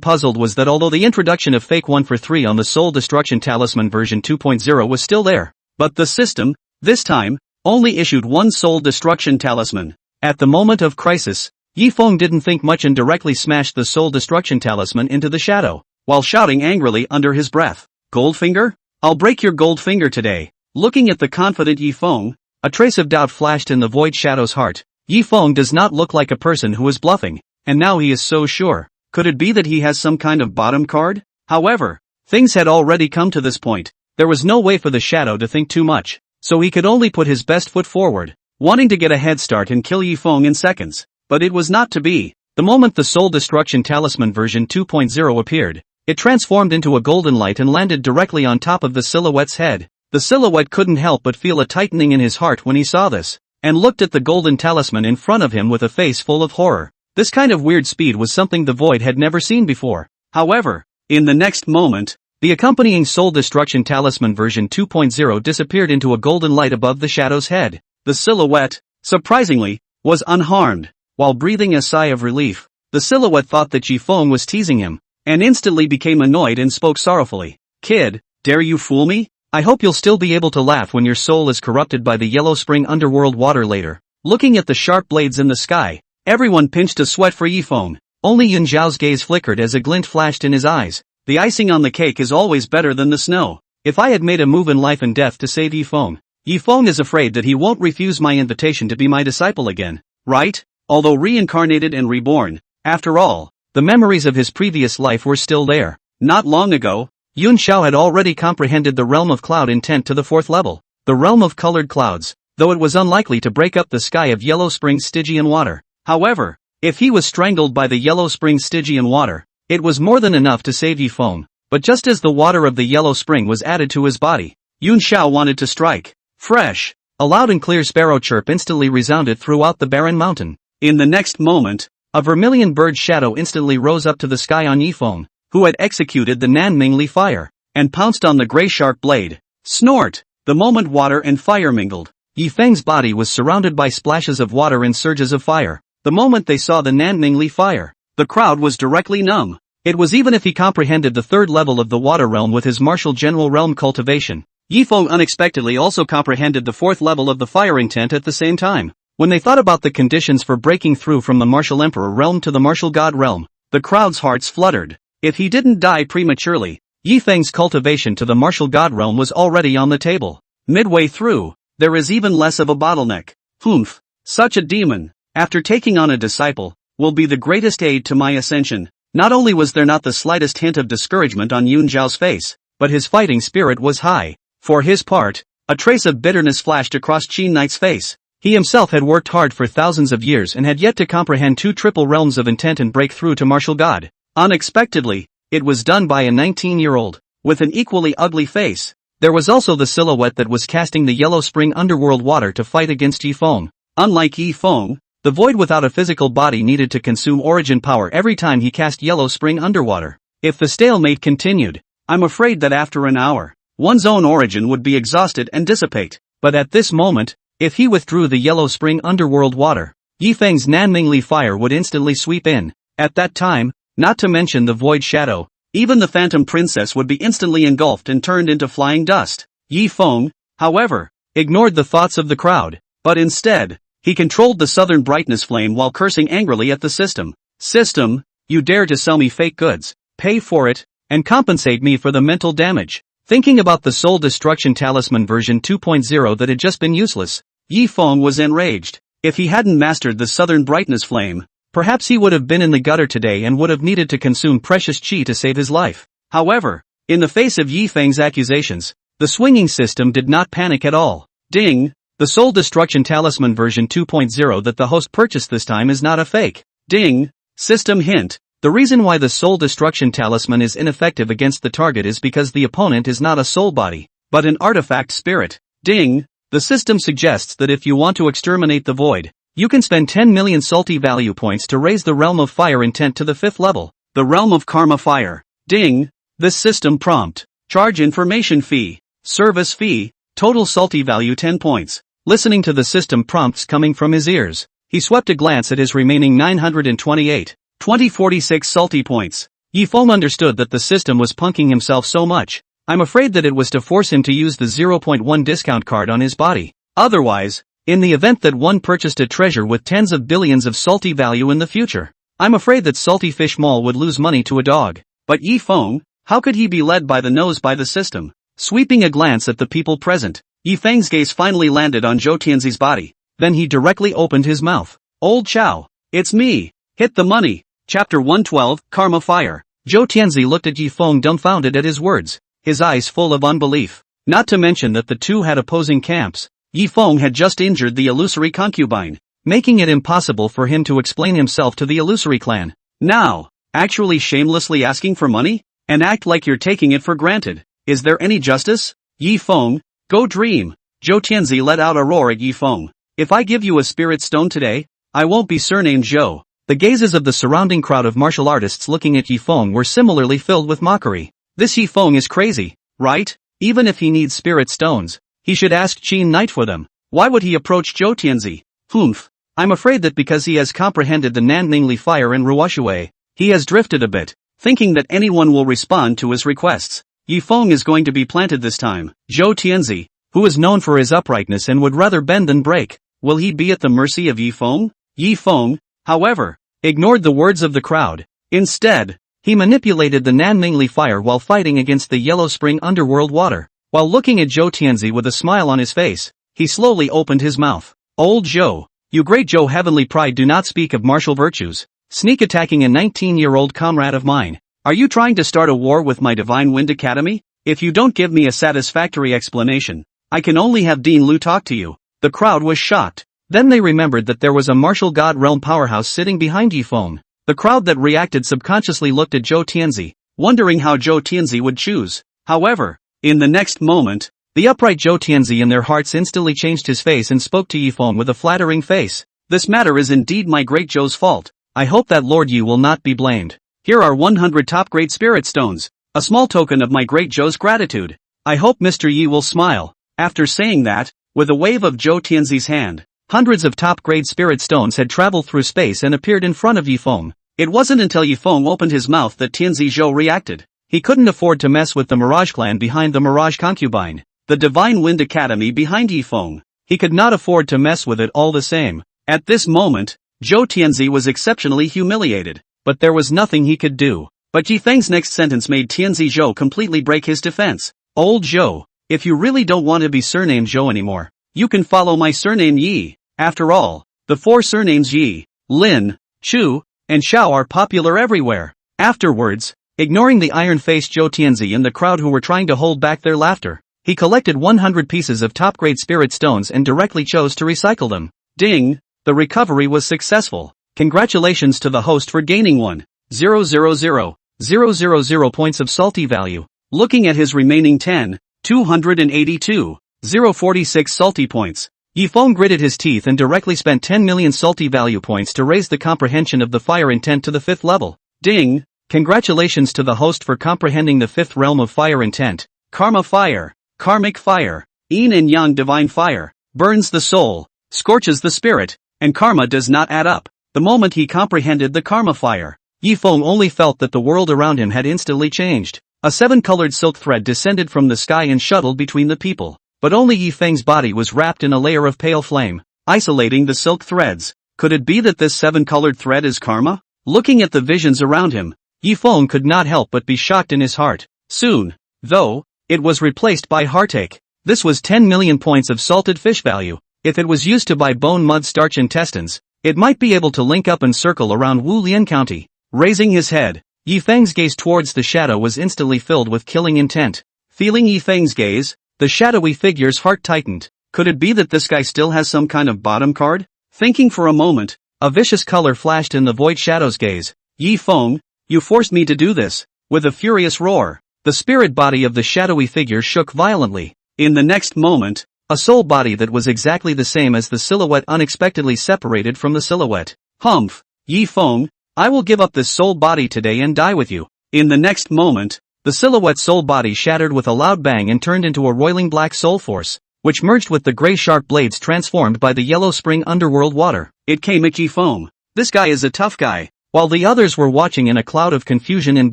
puzzled was that although the introduction of Fake 1 for 3 on the Soul Destruction Talisman version 2.0 was still there, but the system, this time, only issued one Soul Destruction Talisman. At the moment of crisis, Yifeng didn't think much and directly smashed the Soul Destruction Talisman into the shadow, while shouting angrily under his breath, "Goldfinger? I'll break your gold finger today." Looking at the confident Yifeng, a trace of doubt flashed in the void shadow's heart. Yifeng does not look like a person who is bluffing, and now he is so sure. Could it be that he has some kind of bottom card? However, things had already come to this point. There was no way for the shadow to think too much, so he could only put his best foot forward, wanting to get a head start and kill Yifeng in seconds. But it was not to be. The moment the Soul Destruction Talisman version 2.0 appeared, it transformed into a golden light and landed directly on top of the silhouette's head. The silhouette couldn't help but feel a tightening in his heart when he saw this, and looked at the golden talisman in front of him with a face full of horror. This kind of weird speed was something the Void had never seen before. However, in the next moment, the accompanying Soul Destruction Talisman version 2.0 disappeared into a golden light above the shadow's head. The silhouette, surprisingly, was unharmed. While breathing a sigh of relief, the silhouette thought that Yifeng was teasing him, and instantly became annoyed and spoke sorrowfully. "Kid, dare you fool me? I hope you'll still be able to laugh when your soul is corrupted by the yellow spring underworld water later. Looking at the sharp blades in the sky, everyone pinched a sweat for Yifeng. Only Yun Zhao's gaze flickered as a glint flashed in his eyes. The icing on the cake is always better than the snow. If I had made a move in life and death to save Yifeng is afraid that he won't refuse my invitation to be my disciple again, right? Although reincarnated and reborn, after all, the memories of his previous life were still there. Not long ago, Yun Xiao had already comprehended the realm of cloud intent to the 4th level, the realm of colored clouds, though it was unlikely to break up the sky of yellow spring Stygian water. However, if he was strangled by the yellow spring Stygian water, it was more than enough to save Yifeng. But just as the water of the yellow spring was added to his body, Yun Xiao wanted to strike. Fresh! A loud and clear sparrow chirp instantly resounded throughout the barren mountain. In the next moment, a vermilion bird's shadow instantly rose up to the sky on Yifeng, who had executed the Nanmingli fire, and pounced on the gray sharp blade. Snort! The moment water and fire mingled, Yifeng's body was surrounded by splashes of water and surges of fire. The moment they saw the Nanmingli fire, the crowd was directly numb. It was even if he comprehended the 3rd level of the water realm with his martial general realm cultivation. Yifeng unexpectedly also comprehended the 4th level of the fire intent at the same time. When they thought about the conditions for breaking through from the martial emperor realm to the martial god realm, the crowd's hearts fluttered. If he didn't die prematurely, Yifeng's cultivation to the martial god realm was already on the table. Midway through, there is even less of a bottleneck. Humph! Such a demon, after taking on a disciple, will be the greatest aid to my ascension. Not only was there not the slightest hint of discouragement on Yun Zhao's face, but his fighting spirit was high. For his part, a trace of bitterness flashed across Qin Knight's face. He himself had worked hard for thousands of years and had yet to comprehend 2 triple realms of intent and break through to martial god. Unexpectedly, it was done by a 19-year-old, with an equally ugly face. There was also the silhouette that was casting the yellow spring underworld water to fight against Yifeng. Unlike Yifeng, the void without a physical body needed to consume origin power every time he cast yellow spring underwater. If the stalemate continued, I'm afraid that after an hour, one's own origin would be exhausted and dissipate. But at this moment, if he withdrew the yellow spring underworld water, Yifeng's Nanmingli fire would instantly sweep in. At that time, not to mention the void shadow, even the phantom princess would be instantly engulfed and turned into flying dust. Yifeng, however, ignored the thoughts of the crowd, but instead, he controlled the southern brightness flame while cursing angrily at the system. System, you dare to sell me fake goods, pay for it, and compensate me for the mental damage. Thinking about the Soul Destruction Talisman version 2.0 that had just been useless, Yifeng was enraged. If he hadn't mastered the southern brightness flame, perhaps he would have been in the gutter today and would have needed to consume precious qi to save his life. However, in the face of Yifeng's accusations, the swinging system did not panic at all. Ding! The Soul Destruction Talisman version 2.0 that the host purchased this time is not a fake. Ding! System hint. The reason why the Soul Destruction Talisman is ineffective against the target is because the opponent is not a soul body, but an artifact spirit. Ding! The system suggests that if you want to exterminate the void, you can spend 10 million salty value points to raise the realm of fire intent to the 5th level, the realm of karma fire. Ding! This system prompt. Charge information fee. Service fee. Total salty value 10 points. Listening to the system prompts coming from his ears, he swept a glance at his remaining 928. 2046 salty points. Yifeng understood that the system was punking himself so much. I'm afraid that it was to force him to use the 0.1 discount card on his body. Otherwise, in the event that one purchased a treasure with tens of billions of salty value in the future, I'm afraid that Salty Fish Mall would lose money to a dog. But Yifeng, how could he be led by the nose by the system? Sweeping a glance at the people present, Yifeng's gaze finally landed on Zhou Tianzi's body. Then he directly opened his mouth. Old Chow, it's me. Hit the money. Chapter 112, Karma Fire. Zhou Tianzi looked at Yifeng dumbfounded at his words, his eyes full of unbelief. Not to mention that the two had opposing camps. Yifeng had just injured the illusory concubine, making it impossible for him to explain himself to the illusory clan. Now, actually shamelessly asking for money? And act like you're taking it for granted. Is there any justice? Yifeng, go dream. Zhou Tianzi let out a roar at Yifeng. If I give you a spirit stone today, I won't be surnamed Zhou. The gazes of the surrounding crowd of martial artists looking at Yifeng were similarly filled with mockery. This Yifeng is crazy, right? Even if he needs spirit stones, he should ask Qin Knight for them. Why would he approach Zhou Tianzi? Humph. I'm afraid that because he has comprehended the Nanmingli fire and Ruoshui, he has drifted a bit, thinking that anyone will respond to his requests. Yifeng is going to be planted this time. Zhou Tianzi, who is known for his uprightness and would rather bend than break, will he be at the mercy of Yifeng? Yifeng, however, ignored the words of the crowd. Instead, he manipulated the Nanmingli fire while fighting against the Yellow Spring underworld water. While looking at Zhou Tianzi with a smile on his face, he slowly opened his mouth. Old Zhou, you great Zhou, heavenly pride, do not speak of martial virtues. Sneak attacking a 19-year-old comrade of mine. Are you trying to start a war with my Divine Wind Academy? If you don't give me a satisfactory explanation, I can only have Dean Lu talk to you. The crowd was shocked. Then they remembered that there was a martial god realm powerhouse sitting behind Yifeng. The crowd that reacted subconsciously looked at Zhou Tianzi, wondering how Zhou Tianzi would choose. However, in the next moment, the upright Zhou Tianzi in their hearts instantly changed his face and spoke to Yifeng with a flattering face. This matter is indeed my great Zhou's fault. I hope that Lord Yi will not be blamed. Here are 100 top-grade spirit stones, a small token of my great Zhou's gratitude. I hope Mr. Yi will smile. After saying that, with a wave of Zhou Tianzi's hand, hundreds of top-grade spirit stones had traveled through space and appeared in front of Yifeng. It wasn't until Yifeng opened his mouth that Tianzi Zhou reacted. He couldn't afford to mess with the Mirage clan behind the Mirage concubine, the Divine Wind Academy behind Yifeng. He could not afford to mess with it all the same. At this moment, Zhou Tianzi was exceptionally humiliated, but there was nothing he could do. But Yifeng's next sentence made Tianzi Zhou completely break his defense. Old Zhou, if you really don't want to be surnamed Zhou anymore, you can follow my surname Yi. After all, the four surnames Yi, Lin, Chu, and Xiao are popular everywhere. Afterwards, ignoring the iron-faced Zhou Tianzi and the crowd who were trying to hold back their laughter, he collected 100 pieces of top-grade spirit stones and directly chose to recycle them. Ding! The recovery was successful. Congratulations to the host for gaining 1,000,000 points of salty value. Looking at his remaining 10,282,046 salty points, Yifeng gritted his teeth and directly spent 10 million salty value points to raise the comprehension of the fire intent to the 5th level. Ding! Congratulations to the host for comprehending the 5th realm of fire intent. Karma fire, karmic fire, yin and yang divine fire, burns the soul, scorches the spirit, and karma does not add up. The moment he comprehended the karma fire, Yifeng only felt that the world around him had instantly changed. A 7-colored silk thread descended from the sky and shuttled between the people, but only Yifeng's body was wrapped in a layer of pale flame, isolating the silk threads. Could it be that this 7-colored thread is karma? Looking at the visions around him, Yifeng could not help but be shocked in his heart. Soon, though, it was replaced by heartache. This was 10 million points of salted fish value. If it was used to buy bone mud starch intestines, it might be able to link up and circle around Wu Lian County. Raising his head, Yifeng's gaze towards the shadow was instantly filled with killing intent. Feeling Yifeng's gaze, the shadowy figure's heart tightened. Could it be that this guy still has some kind of bottom card? Thinking for a moment, a vicious color flashed in the void shadow's gaze. Yifeng, you forced me to do this. With a furious roar, the spirit body of the shadowy figure shook violently. In the next moment, a soul body that was exactly the same as the silhouette unexpectedly separated from the silhouette. Humph, Yifeng, I will give up this soul body today and die with you. In the next moment, the silhouette soul body shattered with a loud bang and turned into a roiling black soul force, which merged with the gray sharp blades transformed by the Yellow Spring underworld water. It came at Yifeng. This guy is a tough guy. While the others were watching in a cloud of confusion and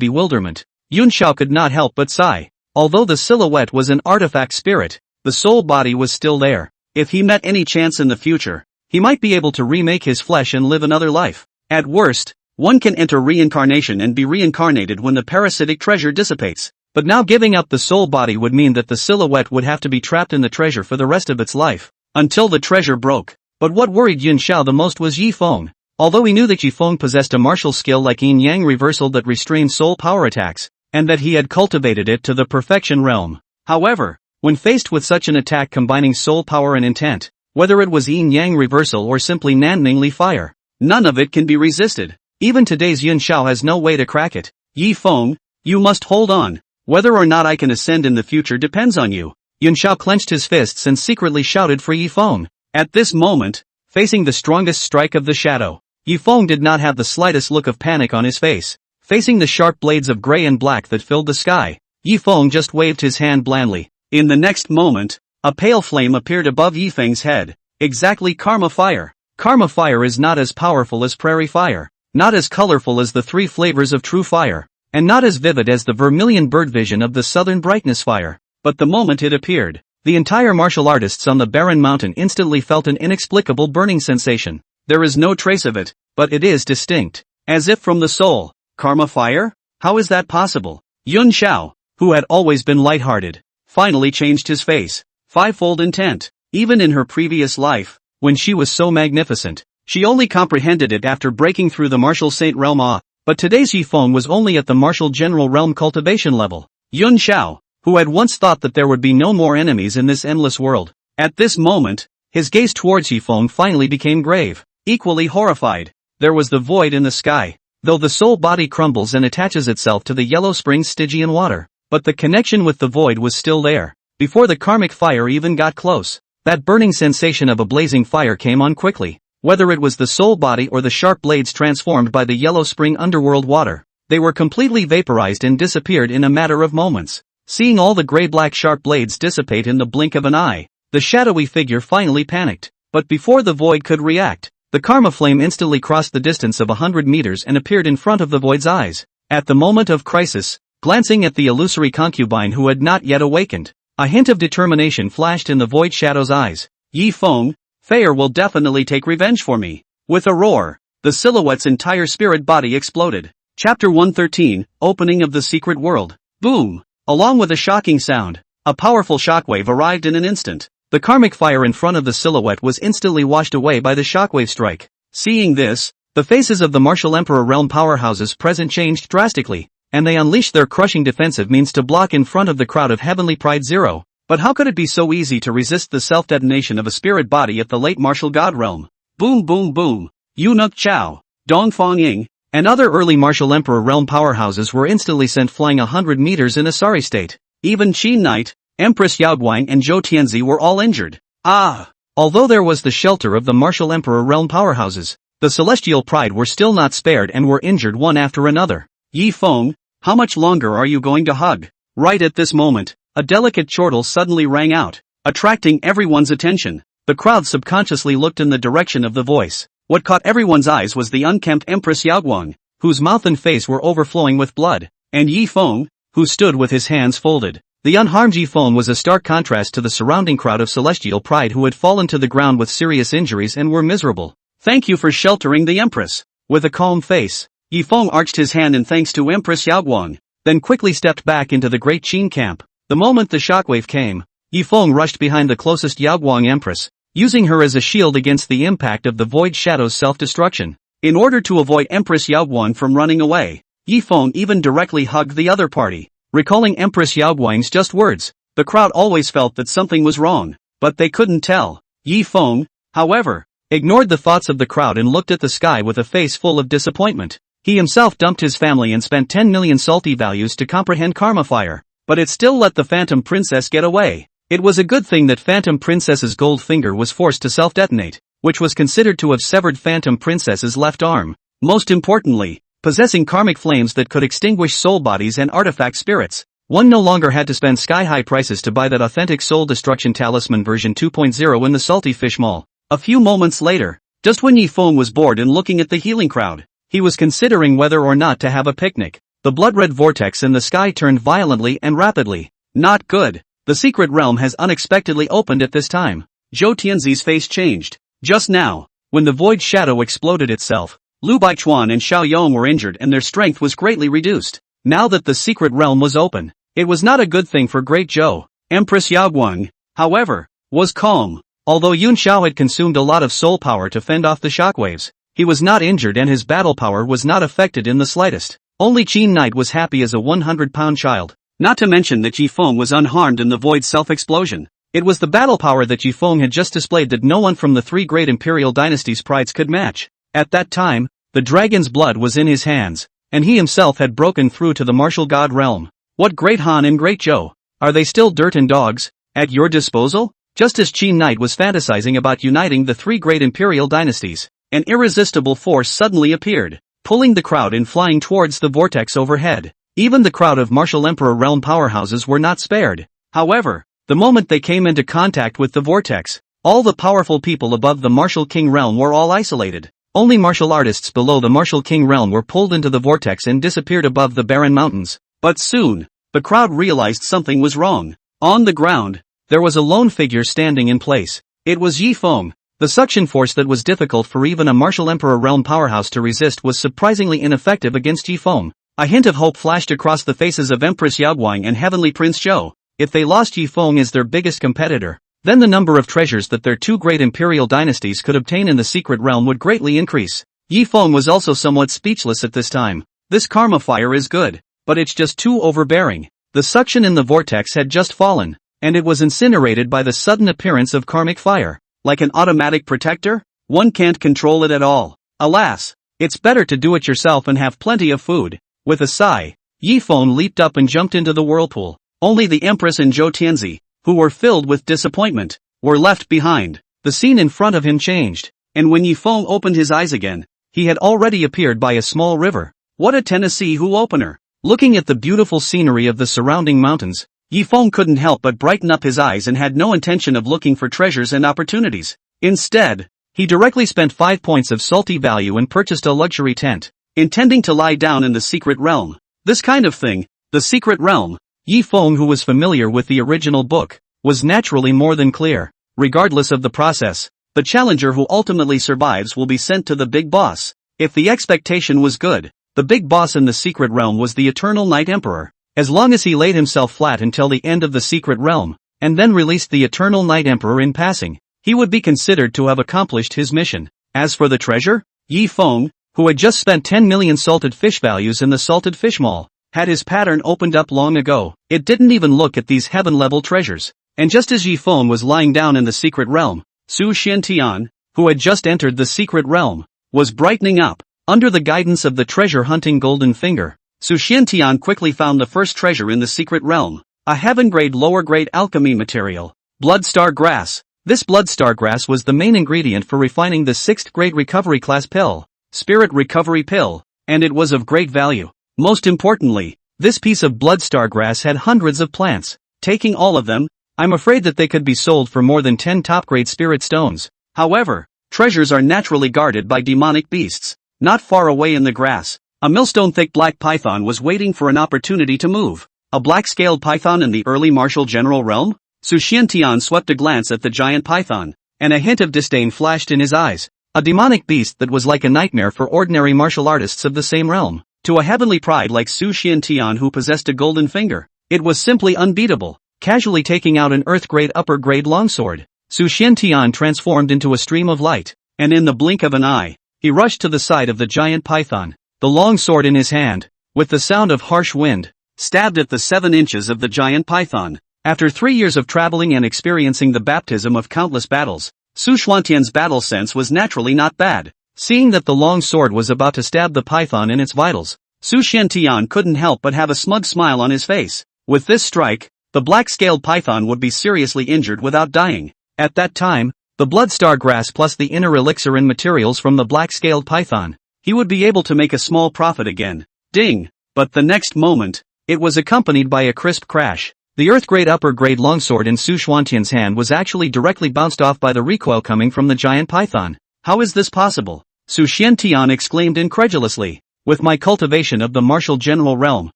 bewilderment, Yun Xiao could not help but sigh. Although the silhouette was an artifact spirit, the soul body was still there. If he met any chance in the future, he might be able to remake his flesh and live another life. At worst, one can enter reincarnation and be reincarnated when the parasitic treasure dissipates. But now giving up the soul body would mean that the silhouette would have to be trapped in the treasure for the rest of its life, until the treasure broke. But what worried Yun Xiao the most was Yifeng. Although he knew that Yifeng possessed a martial skill like yin-yang reversal that restrained soul power attacks, and that he had cultivated it to the perfection realm. However, when faced with such an attack combining soul power and intent, whether it was yin-yang reversal or simply Nanmingli fire, none of it can be resisted. Even today's Yun Xiao has no way to crack it. Yifeng, you must hold on. Whether or not I can ascend in the future depends on you. Yun Xiao clenched his fists and secretly shouted for Yifeng. At this moment, facing the strongest strike of the shadow, Yifeng did not have the slightest look of panic on his face. Facing the sharp blades of gray and black that filled the sky, Yifeng just waved his hand blandly. In the next moment, a pale flame appeared above Yifeng's head. Exactly Karma Fire. Karma Fire is not as powerful as Prairie Fire, not as colorful as the 3 flavors of True Fire, and not as vivid as the vermilion bird vision of the southern brightness fire. But the moment it appeared, the entire martial artists on the barren mountain instantly felt an inexplicable burning sensation. There is no trace of it, but it is distinct, as if from the soul. Karma fire? How is that possible? Yun Xiao, who had always been lighthearted, finally changed his face, fivefold intent. Even in her previous life, when she was so magnificent, she only comprehended it after breaking through the martial saint realm. But today's Yifeng was only at the martial general realm cultivation level. Yun Xiao, who had once thought that there would be no more enemies in this endless world, at this moment, his gaze towards Yifeng finally became grave, equally horrified. There was the void in the sky, though the soul body crumbles and attaches itself to the yellow spring's Stygian water, but the connection with the void was still there, before the karmic fire even got close. That burning sensation of a blazing fire came on quickly. Whether it was the soul body or the sharp blades transformed by the yellow spring underworld water, they were completely vaporized and disappeared in a matter of moments. Seeing all the gray-black sharp blades dissipate in the blink of an eye, the shadowy figure finally panicked. But before the void could react, the karma flame instantly crossed the distance of 100 meters and appeared in front of the void's eyes. At the moment of crisis, glancing at the illusory concubine who had not yet awakened, a hint of determination flashed in the void shadow's eyes. Yifeng, Feier will definitely take revenge for me. With a roar, the silhouette's entire spirit body exploded. Chapter 113, Opening of the Secret World. Boom! Along with a shocking sound, a powerful shockwave arrived in an instant. The karmic fire in front of the silhouette was instantly washed away by the shockwave strike. Seeing this, the faces of the martial emperor realm powerhouses present changed drastically, and they unleashed their crushing defensive means to block in front of the crowd of Heavenly Pride Zero. But how could it be so easy to resist the self-detonation of a spirit body at the late martial god realm? Boom boom boom! Eunuch Chao, Dongfang Ying, and other early martial emperor realm powerhouses were instantly sent flying 100 meters in a sorry state. Even Qin Knight, Empress Yaoguang and Zhou Tianzi were all injured. Although there was the shelter of the martial emperor realm powerhouses, the celestial pride were still not spared and were injured one after another. Yifeng, how much longer are you going to hug? Right at this moment, a delicate chortle suddenly rang out, attracting everyone's attention. The crowd subconsciously looked in the direction of the voice. What caught everyone's eyes was the unkempt Empress Yaoguang, whose mouth and face were overflowing with blood, and Yifeng, who stood with his hands folded. The unharmed Yifeng was a stark contrast to the surrounding crowd of celestial pride who had fallen to the ground with serious injuries and were miserable. Thank you for sheltering the Empress. With a calm face, Yifeng arched his hand in thanks to Empress Yaoguang, then quickly stepped back into the great Qin camp. The moment the shockwave came, Yifeng rushed behind the closest Yaoguang Empress, using her as a shield against the impact of the void shadow's self-destruction. In order to avoid Empress Yaoguang from running away, Yifeng even directly hugged the other party. Recalling Empress Yaoguang's just words, the crowd always felt that something was wrong, but they couldn't tell. Yifeng, however, ignored the thoughts of the crowd and looked at the sky with a face full of disappointment. He himself dumped his family and spent 10 million salty values to comprehend karma fire, but it still let the Phantom Princess get away. It was a good thing that Phantom Princess's gold finger was forced to self-detonate, which was considered to have severed Phantom Princess's left arm. Most importantly, possessing karmic flames that could extinguish soul bodies and artifact spirits, one no longer had to spend sky-high prices to buy that authentic soul destruction talisman version 2.0 in the Salty Fish Mall. A few moments later, just when Yifeng was bored and looking at the healing crowd, he was considering whether or not to have a picnic. The blood-red vortex in the sky turned violently and rapidly. Not good. The secret realm has unexpectedly opened at this time. Zhou Tianzi's face changed. Just now, when the void shadow exploded itself, Lu Baichuan and Xiao Yong were injured and their strength was greatly reduced. Now that the secret realm was open, it was not a good thing for Great Zhou. Empress Yaoguang, however, was calm. Although Yun Xiao had consumed a lot of soul power to fend off the shockwaves, he was not injured and his battle power was not affected in the slightest. Only Qin Knight was happy as a 100-pound child. Not to mention that Yifeng was unharmed in the void self-explosion. It was the battle power that Yifeng had just displayed that no one from the three great imperial dynasties' prides could match. At that time, the dragon's blood was in his hands, and he himself had broken through to the martial god realm. What Great Han and Great Zhou? Are they still dirt and dogs, at your disposal? Just as Qin Knight was fantasizing about uniting the three great imperial dynasties, an irresistible force suddenly appeared, pulling the crowd and flying towards the vortex overhead. Even the crowd of martial emperor realm powerhouses were not spared. However, the moment they came into contact with the vortex, all the powerful people above the martial king realm were all isolated. Only martial artists below the Martial King realm were pulled into the vortex and disappeared above the barren mountains. But soon, the crowd realized something was wrong. On the ground, there was a lone figure standing in place. It was Yi Feng. The suction force that was difficult for even a martial emperor realm powerhouse to resist was surprisingly ineffective against Yi Feng. A hint of hope flashed across the faces of Empress Yaoguang and Heavenly Prince Zhou. If they lost Yi Feng as their biggest competitor, then the number of treasures that their two great imperial dynasties could obtain in the secret realm would greatly increase. Yi Feng was also somewhat speechless at this time. This karma fire is good, but it's just too overbearing. The suction in the vortex had just fallen, and it was incinerated by the sudden appearance of karmic fire. Like an automatic protector, one can't control it at all. Alas, it's better to do it yourself and have plenty of food. With a sigh, Yi Feng leaped up and jumped into the whirlpool. Only the Empress and Zhou Tianzi, who were filled with disappointment, were left behind. The scene in front of him changed, and when Yi Feng opened his eyes again, he had already appeared by a small river. What a Tennessee opener! Looking at the beautiful scenery of the surrounding mountains, Yi Feng couldn't help but brighten up his eyes and had no intention of looking for treasures and opportunities. Instead, he directly spent 5 points of salty value and purchased a luxury tent, intending to lie down in the secret realm. This kind of thing, the secret realm, Yi Feng, who was familiar with the original book, was naturally more than clear. Regardless of the process, the challenger who ultimately survives will be sent to the big boss. If the expectation was good, the big boss in the secret realm was the Eternal Night Emperor. As long as he laid himself flat until the end of the secret realm, and then released the Eternal Night Emperor in passing, he would be considered to have accomplished his mission. As for the treasure, Yi Feng, who had just spent 10 million salted fish values in the salted fish mall, had his pattern opened up long ago. It didn't even look at these heaven-level treasures. And just as Yi Feng was lying down in the secret realm, Su Xiantian, who had just entered the secret realm, was brightening up. Under the guidance of the treasure-hunting golden finger, Su Xiantian quickly found the first treasure in the secret realm, a heaven-grade lower-grade alchemy material, Bloodstar Grass. This Bloodstar Grass was the main ingredient for refining the 6th grade recovery class pill, Spirit Recovery Pill, and it was of great value. Most importantly, this piece of Bloodstar Grass had hundreds of plants. Taking all of them, I'm afraid that they could be sold for more than 10 top-grade spirit stones. However, treasures are naturally guarded by demonic beasts. Not far away in the grass, a millstone-thick black python was waiting for an opportunity to move. A black-scaled python in the early martial general realm? Su Xiantian swept a glance at the giant python, and a hint of disdain flashed in his eyes. A demonic beast that was like a nightmare for ordinary martial artists of the same realm. To a heavenly pride like Su Xiantian, who possessed a golden finger, it was simply unbeatable. Casually taking out an earth-grade upper-grade longsword, Su Xiantian transformed into a stream of light, and in the blink of an eye, he rushed to the side of the giant python, the longsword in his hand, with the sound of harsh wind, stabbed at the 7 inches of the giant python. After 3 years of traveling and experiencing the baptism of countless battles, Su Xiantian's battle sense was naturally not bad. Seeing that the long sword was about to stab the python in its vitals, Su Xiantian couldn't help but have a smug smile on his face. With this strike, the black-scaled python would be seriously injured without dying. At that time, the Bloodstar Grass plus the inner elixir and materials from the black-scaled python, he would be able to make a small profit again. Ding! But the next moment, it was accompanied by a crisp crash. The earth-grade upper-grade longsword in Su Xiantian's hand was actually directly bounced off by the recoil coming from the giant python. How is this possible? Su Xiantian exclaimed incredulously. With my cultivation of the martial general realm,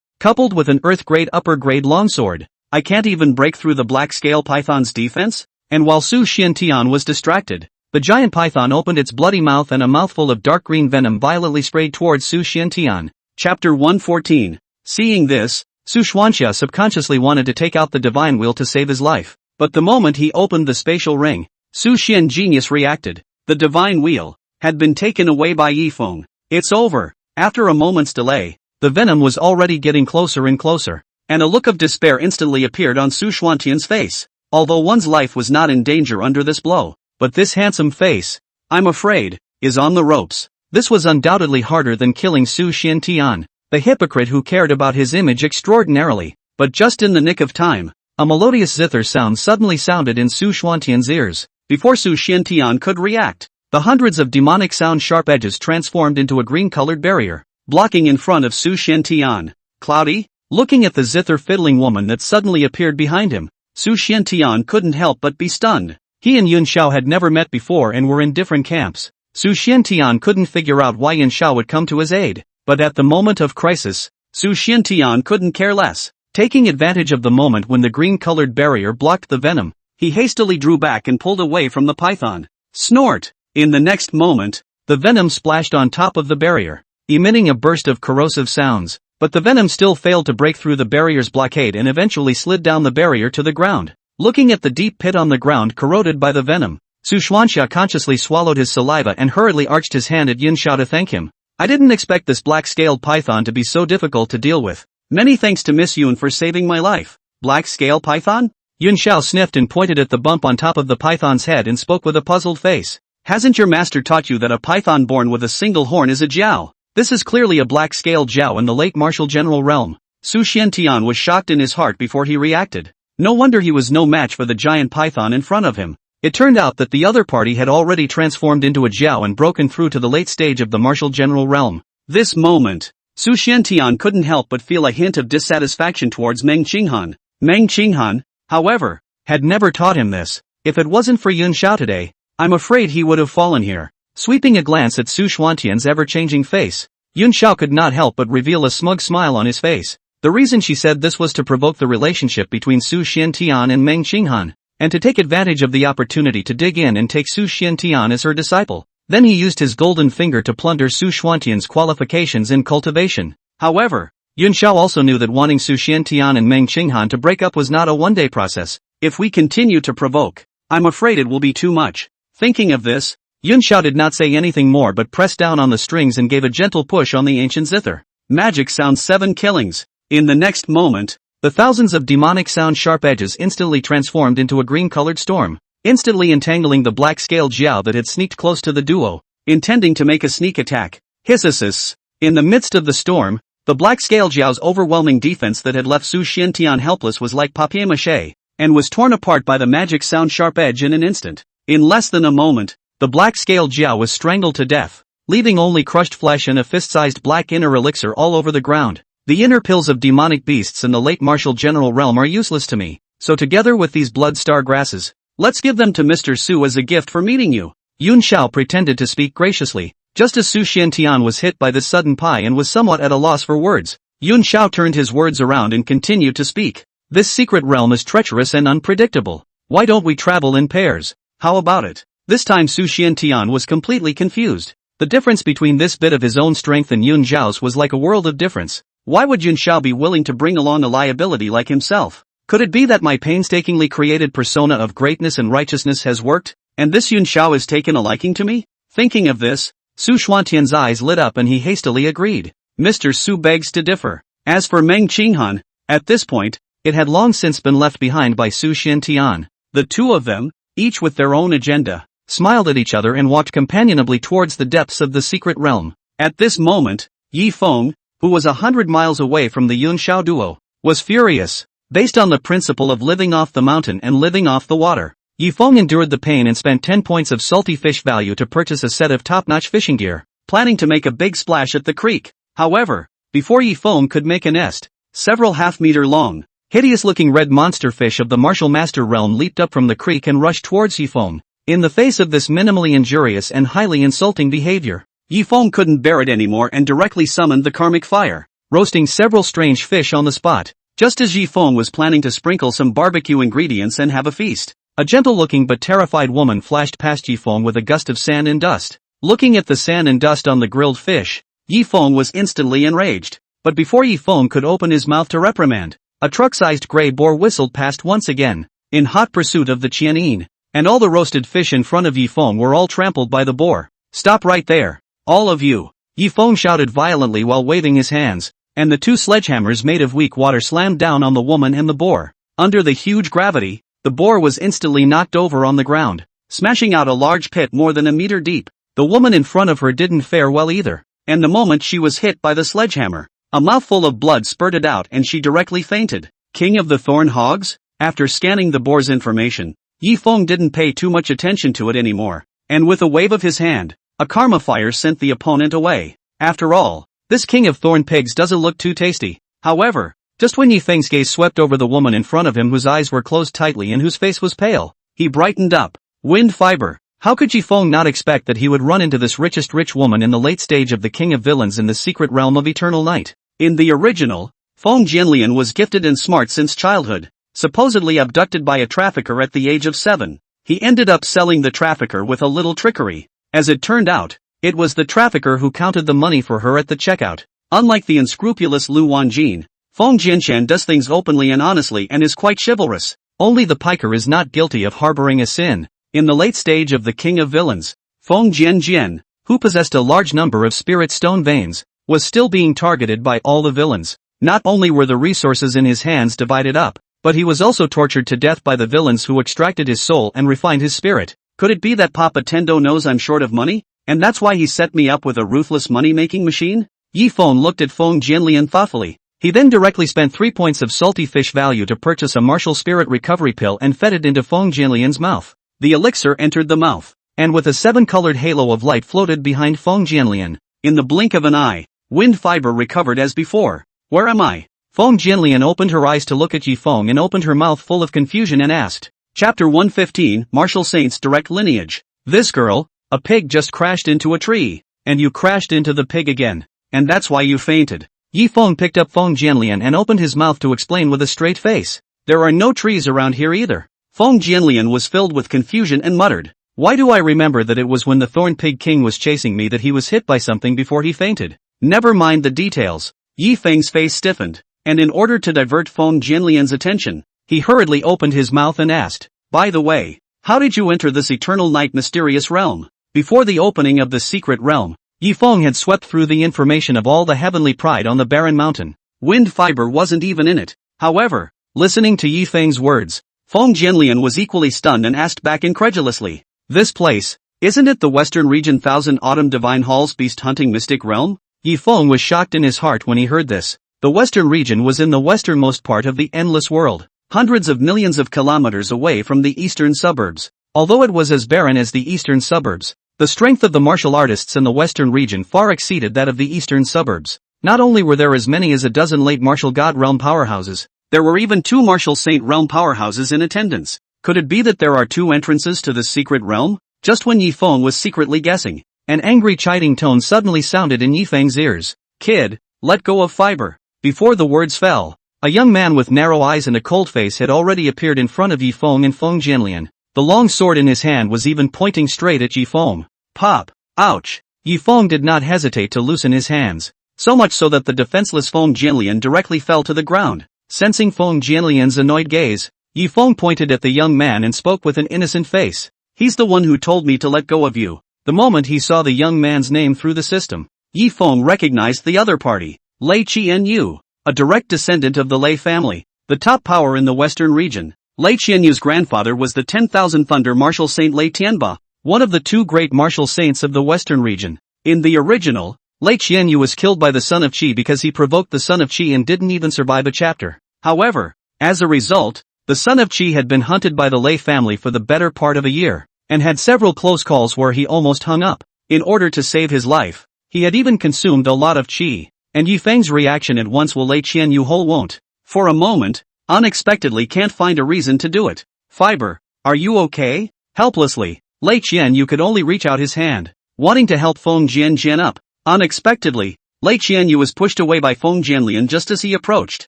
coupled with an earth-grade upper-grade longsword, I can't even break through the black-scale python's defense? And while Su Xiantian was distracted, the giant python opened its bloody mouth and a mouthful of dark green venom violently sprayed towards Su Xiantian. Chapter 114. Seeing this, Su Xuanxia subconsciously wanted to take out the divine wheel to save his life. But the moment he opened the spatial ring, Su Xian genius reacted. The divine wheel had been taken away by Yi Feng. It's over. After a moment's delay, the venom was already getting closer and closer, and a look of despair instantly appeared on Su Xuantian's face. Although one's life was not in danger under this blow, but this handsome face, I'm afraid, is on the ropes. This was undoubtedly harder than killing Su Xiantian, the hypocrite who cared about his image extraordinarily. But just in the nick of time, a melodious zither sound suddenly sounded in Su Xuantian's ears. Before Su Xiantian could react, the hundreds of demonic sound-sharp edges transformed into a green-colored barrier, blocking in front of Su Xiantian. Cloudy? Looking at the zither-fiddling woman that suddenly appeared behind him, Su Xiantian couldn't help but be stunned. He and Yun Xiao had never met before and were in different camps, Su Xiantian couldn't figure out why Yin Xiao would come to his aid, but at the moment of crisis, Su Xiantian couldn't care less. Taking advantage of the moment when the green-colored barrier blocked the venom, he hastily drew back and pulled away from the python. Snort! In the next moment, the venom splashed on top of the barrier, emitting a burst of corrosive sounds, but the venom still failed to break through the barrier's blockade and eventually slid down the barrier to the ground. Looking at the deep pit on the ground corroded by the venom, Su Xuanxia consciously swallowed his saliva and hurriedly arched his hand at Yin Xiao to thank him. I didn't expect this black-scaled python to be so difficult to deal with. Many thanks to Miss Yun for saving my life. Black-scale python? Yin Xiao sniffed and pointed at the bump on top of the python's head and spoke with a puzzled face. Hasn't your master taught you that a python born with a single horn is a jiao? This is clearly a black-scale jiao in the late martial general realm. Su Xiantian was shocked in his heart before he reacted. No wonder he was no match for the giant python in front of him. It turned out that the other party had already transformed into a jiao and broken through to the late stage of the martial general realm. This moment, Su Xiantian couldn't help but feel a hint of dissatisfaction towards Meng Qinghan. Meng Qinghan, however, had never taught him this. If it wasn't for Yin Xiao today, I'm afraid he would have fallen here. Sweeping a glance at Su Xuantian's ever-changing face, Yin Xiao could not help but reveal a smug smile on his face. The reason she said this was to provoke the relationship between Su Xiantian and Meng Qinghan, and to take advantage of the opportunity to dig in and take Su Xiantian as her disciple. Then he used his golden finger to plunder Su Xuantian's qualifications in cultivation. However, Yin Xiao also knew that wanting Su Xiantian and Meng Qinghan to break up was not a one-day process. If we continue to provoke, I'm afraid it will be too much. Thinking of this, Yin Xiao did not say anything more but pressed down on the strings and gave a gentle push on the ancient zither. Magic sound 7 killings. In the next moment, the thousands of demonic sound sharp edges instantly transformed into a green-colored storm, instantly entangling the black-scaled jiao that had sneaked close to the duo, intending to make a sneak attack. Hisses. In the midst of the storm, the black-scaled jiao's overwhelming defense that had left Su Xiantian helpless was like papier-mâché, and was torn apart by the magic sound sharp edge in an instant. In less than a moment, the black-scaled jiao was strangled to death, leaving only crushed flesh and a fist-sized black inner elixir all over the ground. The inner pills of demonic beasts in the late martial general realm are useless to me, so together with these blood star grasses, let's give them to Mr. Su as a gift for meeting you. Yin Xiao pretended to speak graciously, just as Su Xiantian was hit by this sudden pie and was somewhat at a loss for words. Yin Xiao turned his words around and continued to speak. This secret realm is treacherous and unpredictable. Why don't we travel in pairs? How about it? This time Su Xiantian was completely confused. The difference between this bit of his own strength and Yin Xiao's was like a world of difference. Why would Yin Xiao be willing to bring along a liability like himself? Could it be that my painstakingly created persona of greatness and righteousness has worked, and this Yin Xiao has taken a liking to me? Thinking of this, Su Xuantian's eyes lit up and he hastily agreed. Mr. Su begs to differ. As for Meng Qinghan, at this point, it had long since been left behind by Su Xiantian. The two of them, each with their own agenda, smiled at each other and walked companionably towards the depths of the secret realm. At this moment, Yi Feng, who was 100 miles away from the Yin Xiao duo, was furious. Based on the principle of living off the mountain and living off the water, Yi Feng endured the pain and spent 10 points of salty fish value to purchase a set of top-notch fishing gear, planning to make a big splash at the creek. However, before Yi Feng could make a nest, several half-meter-long, hideous-looking red monster fish of the martial master realm leaped up from the creek and rushed towards Yi Feng. In the face of this minimally injurious and highly insulting behavior, Yi Feng couldn't bear it anymore and directly summoned the karmic fire, roasting several strange fish on the spot. Just as Yi Feng was planning to sprinkle some barbecue ingredients and have a feast, a gentle-looking but terrified woman flashed past Yi Feng with a gust of sand and dust. Looking at the sand and dust on the grilled fish, Yi Feng was instantly enraged. But before Yi Feng could open his mouth to reprimand, a truck-sized gray boar whistled past once again, in hot pursuit of the Qianin, and all the roasted fish in front of Yi Feng were all trampled by the boar. Stop right there, all of you! Yi Feng shouted violently while waving his hands, and the two sledgehammers made of weak water slammed down on the woman and the boar. Under the huge gravity, the boar was instantly knocked over on the ground, smashing out a large pit more than a meter deep. The woman in front of her didn't fare well either, and the moment she was hit by the sledgehammer, a mouthful of blood spurted out and she directly fainted. King of the Thorn Hogs? After scanning the boar's information, Yi Feng didn't pay too much attention to it anymore, and with a wave of his hand, a karma fire sent the opponent away. After all, this king of thorn pigs doesn't look too tasty. However, just when Yi Feng's gaze swept over the woman in front of him whose eyes were closed tightly and whose face was pale, he brightened up. Wind fiber. How could Ji Feng not expect that he would run into this richest rich woman in the late stage of the King of Villains in the secret realm of Eternal Night? In the original, Feng Jianlian was gifted and smart since childhood, supposedly abducted by a trafficker at the age of 7. He ended up selling the trafficker with a little trickery. As it turned out, it was the trafficker who counted the money for her at the checkout. Unlike the unscrupulous Lu Wanjin, Feng Jianshan does things openly and honestly and is quite chivalrous. Only the piker is not guilty of harboring a sin. In the late stage of the King of Villains, Feng Jianjian, who possessed a large number of spirit stone veins, was still being targeted by all the villains. Not only were the resources in his hands divided up, but he was also tortured to death by the villains who extracted his soul and refined his spirit. Could it be that Papa Tendo knows I'm short of money, and that's why he set me up with a ruthless money-making machine? Yi Feng looked at Feng Jianlian thoughtfully. He then directly spent 3 points of salty fish value to purchase a martial spirit recovery pill and fed it into Feng Jianlian's mouth. The elixir entered the mouth, and with a 7-colored halo of light floated behind Feng Jianlian. In the blink of an eye, wind fiber recovered as before. Where am I? Feng Jianlian opened her eyes to look at Yi Feng and opened her mouth full of confusion and asked. Chapter 115, Martial Saints Direct Lineage. This girl, a pig just crashed into a tree, and you crashed into the pig again, and that's why you fainted. Yi Feng picked up Feng Jianlian and opened his mouth to explain with a straight face. There are no trees around here either. Feng Jianlian was filled with confusion and muttered. Why do I remember that it was when the Thorn Pig King was chasing me that he was hit by something before he fainted? Never mind the details. Yi Feng's face stiffened, and in order to divert Feng Jianlian's attention, he hurriedly opened his mouth and asked, by the way, how did you enter this eternal night mysterious realm? Before the opening of the secret realm, Yi Feng had swept through the information of all the heavenly pride on the barren mountain. Wind fiber wasn't even in it. However, listening to Yi Feng's words, Feng Jianlian was equally stunned and asked back incredulously, this place, isn't it the Western Region Thousand Autumn Divine Hall's beast hunting mystic realm? Yi Feng was shocked in his heart when he heard this. The Western region was in the westernmost part of the endless world, hundreds of millions of kilometers away from the eastern suburbs. Although it was as barren as the eastern suburbs, the strength of the martial artists in the western region far exceeded that of the eastern suburbs. Not only were there as many as a dozen late martial god realm powerhouses, there were even 2 martial saint realm powerhouses in attendance. Could it be that there are 2 entrances to this secret realm? Just when Yi Feng was secretly guessing, an angry chiding tone suddenly sounded in Yi Feng's ears. Kid, let go of fiber. Before the words fell, a young man with narrow eyes and a cold face had already appeared in front of Yi Feng and Feng Jianlian. The long sword in his hand was even pointing straight at Yi Feng. Pop! Ouch! Yi Feng did not hesitate to loosen his hands, so much so that the defenseless Feng Jianlian directly fell to the ground. Sensing Feng Jianlian's annoyed gaze, Yi Feng pointed at the young man and spoke with an innocent face. He's the one who told me to let go of you. The moment he saw the young man's name through the system, Yi Feng recognized the other party, Lei Qianyu, a direct descendant of the Lei family, the top power in the western region. Lei Qianyu's grandfather was the 10,000 Thunder martial saint Lei Tianba, one of the 2 great martial saints of the western region. In the original, Lei Qianyu was killed by the Son of Qi because he provoked the Son of Qi and didn't even survive a chapter. However, as a result, the Son of Qi had been hunted by the Lei family for the better part of a year, and had several close calls where he almost hung up. In order to save his life, he had even consumed a lot of qi, and Yi Feng's reaction at once will Lei Qianyu whole won't, for a moment, unexpectedly can't find a reason to do it. Fiber, are you okay? Helplessly, Lei Qianyu could only reach out his hand, wanting to help Feng Jianjian up. Unexpectedly, Lei Qianyu was pushed away by Feng Jianlian just as he approached.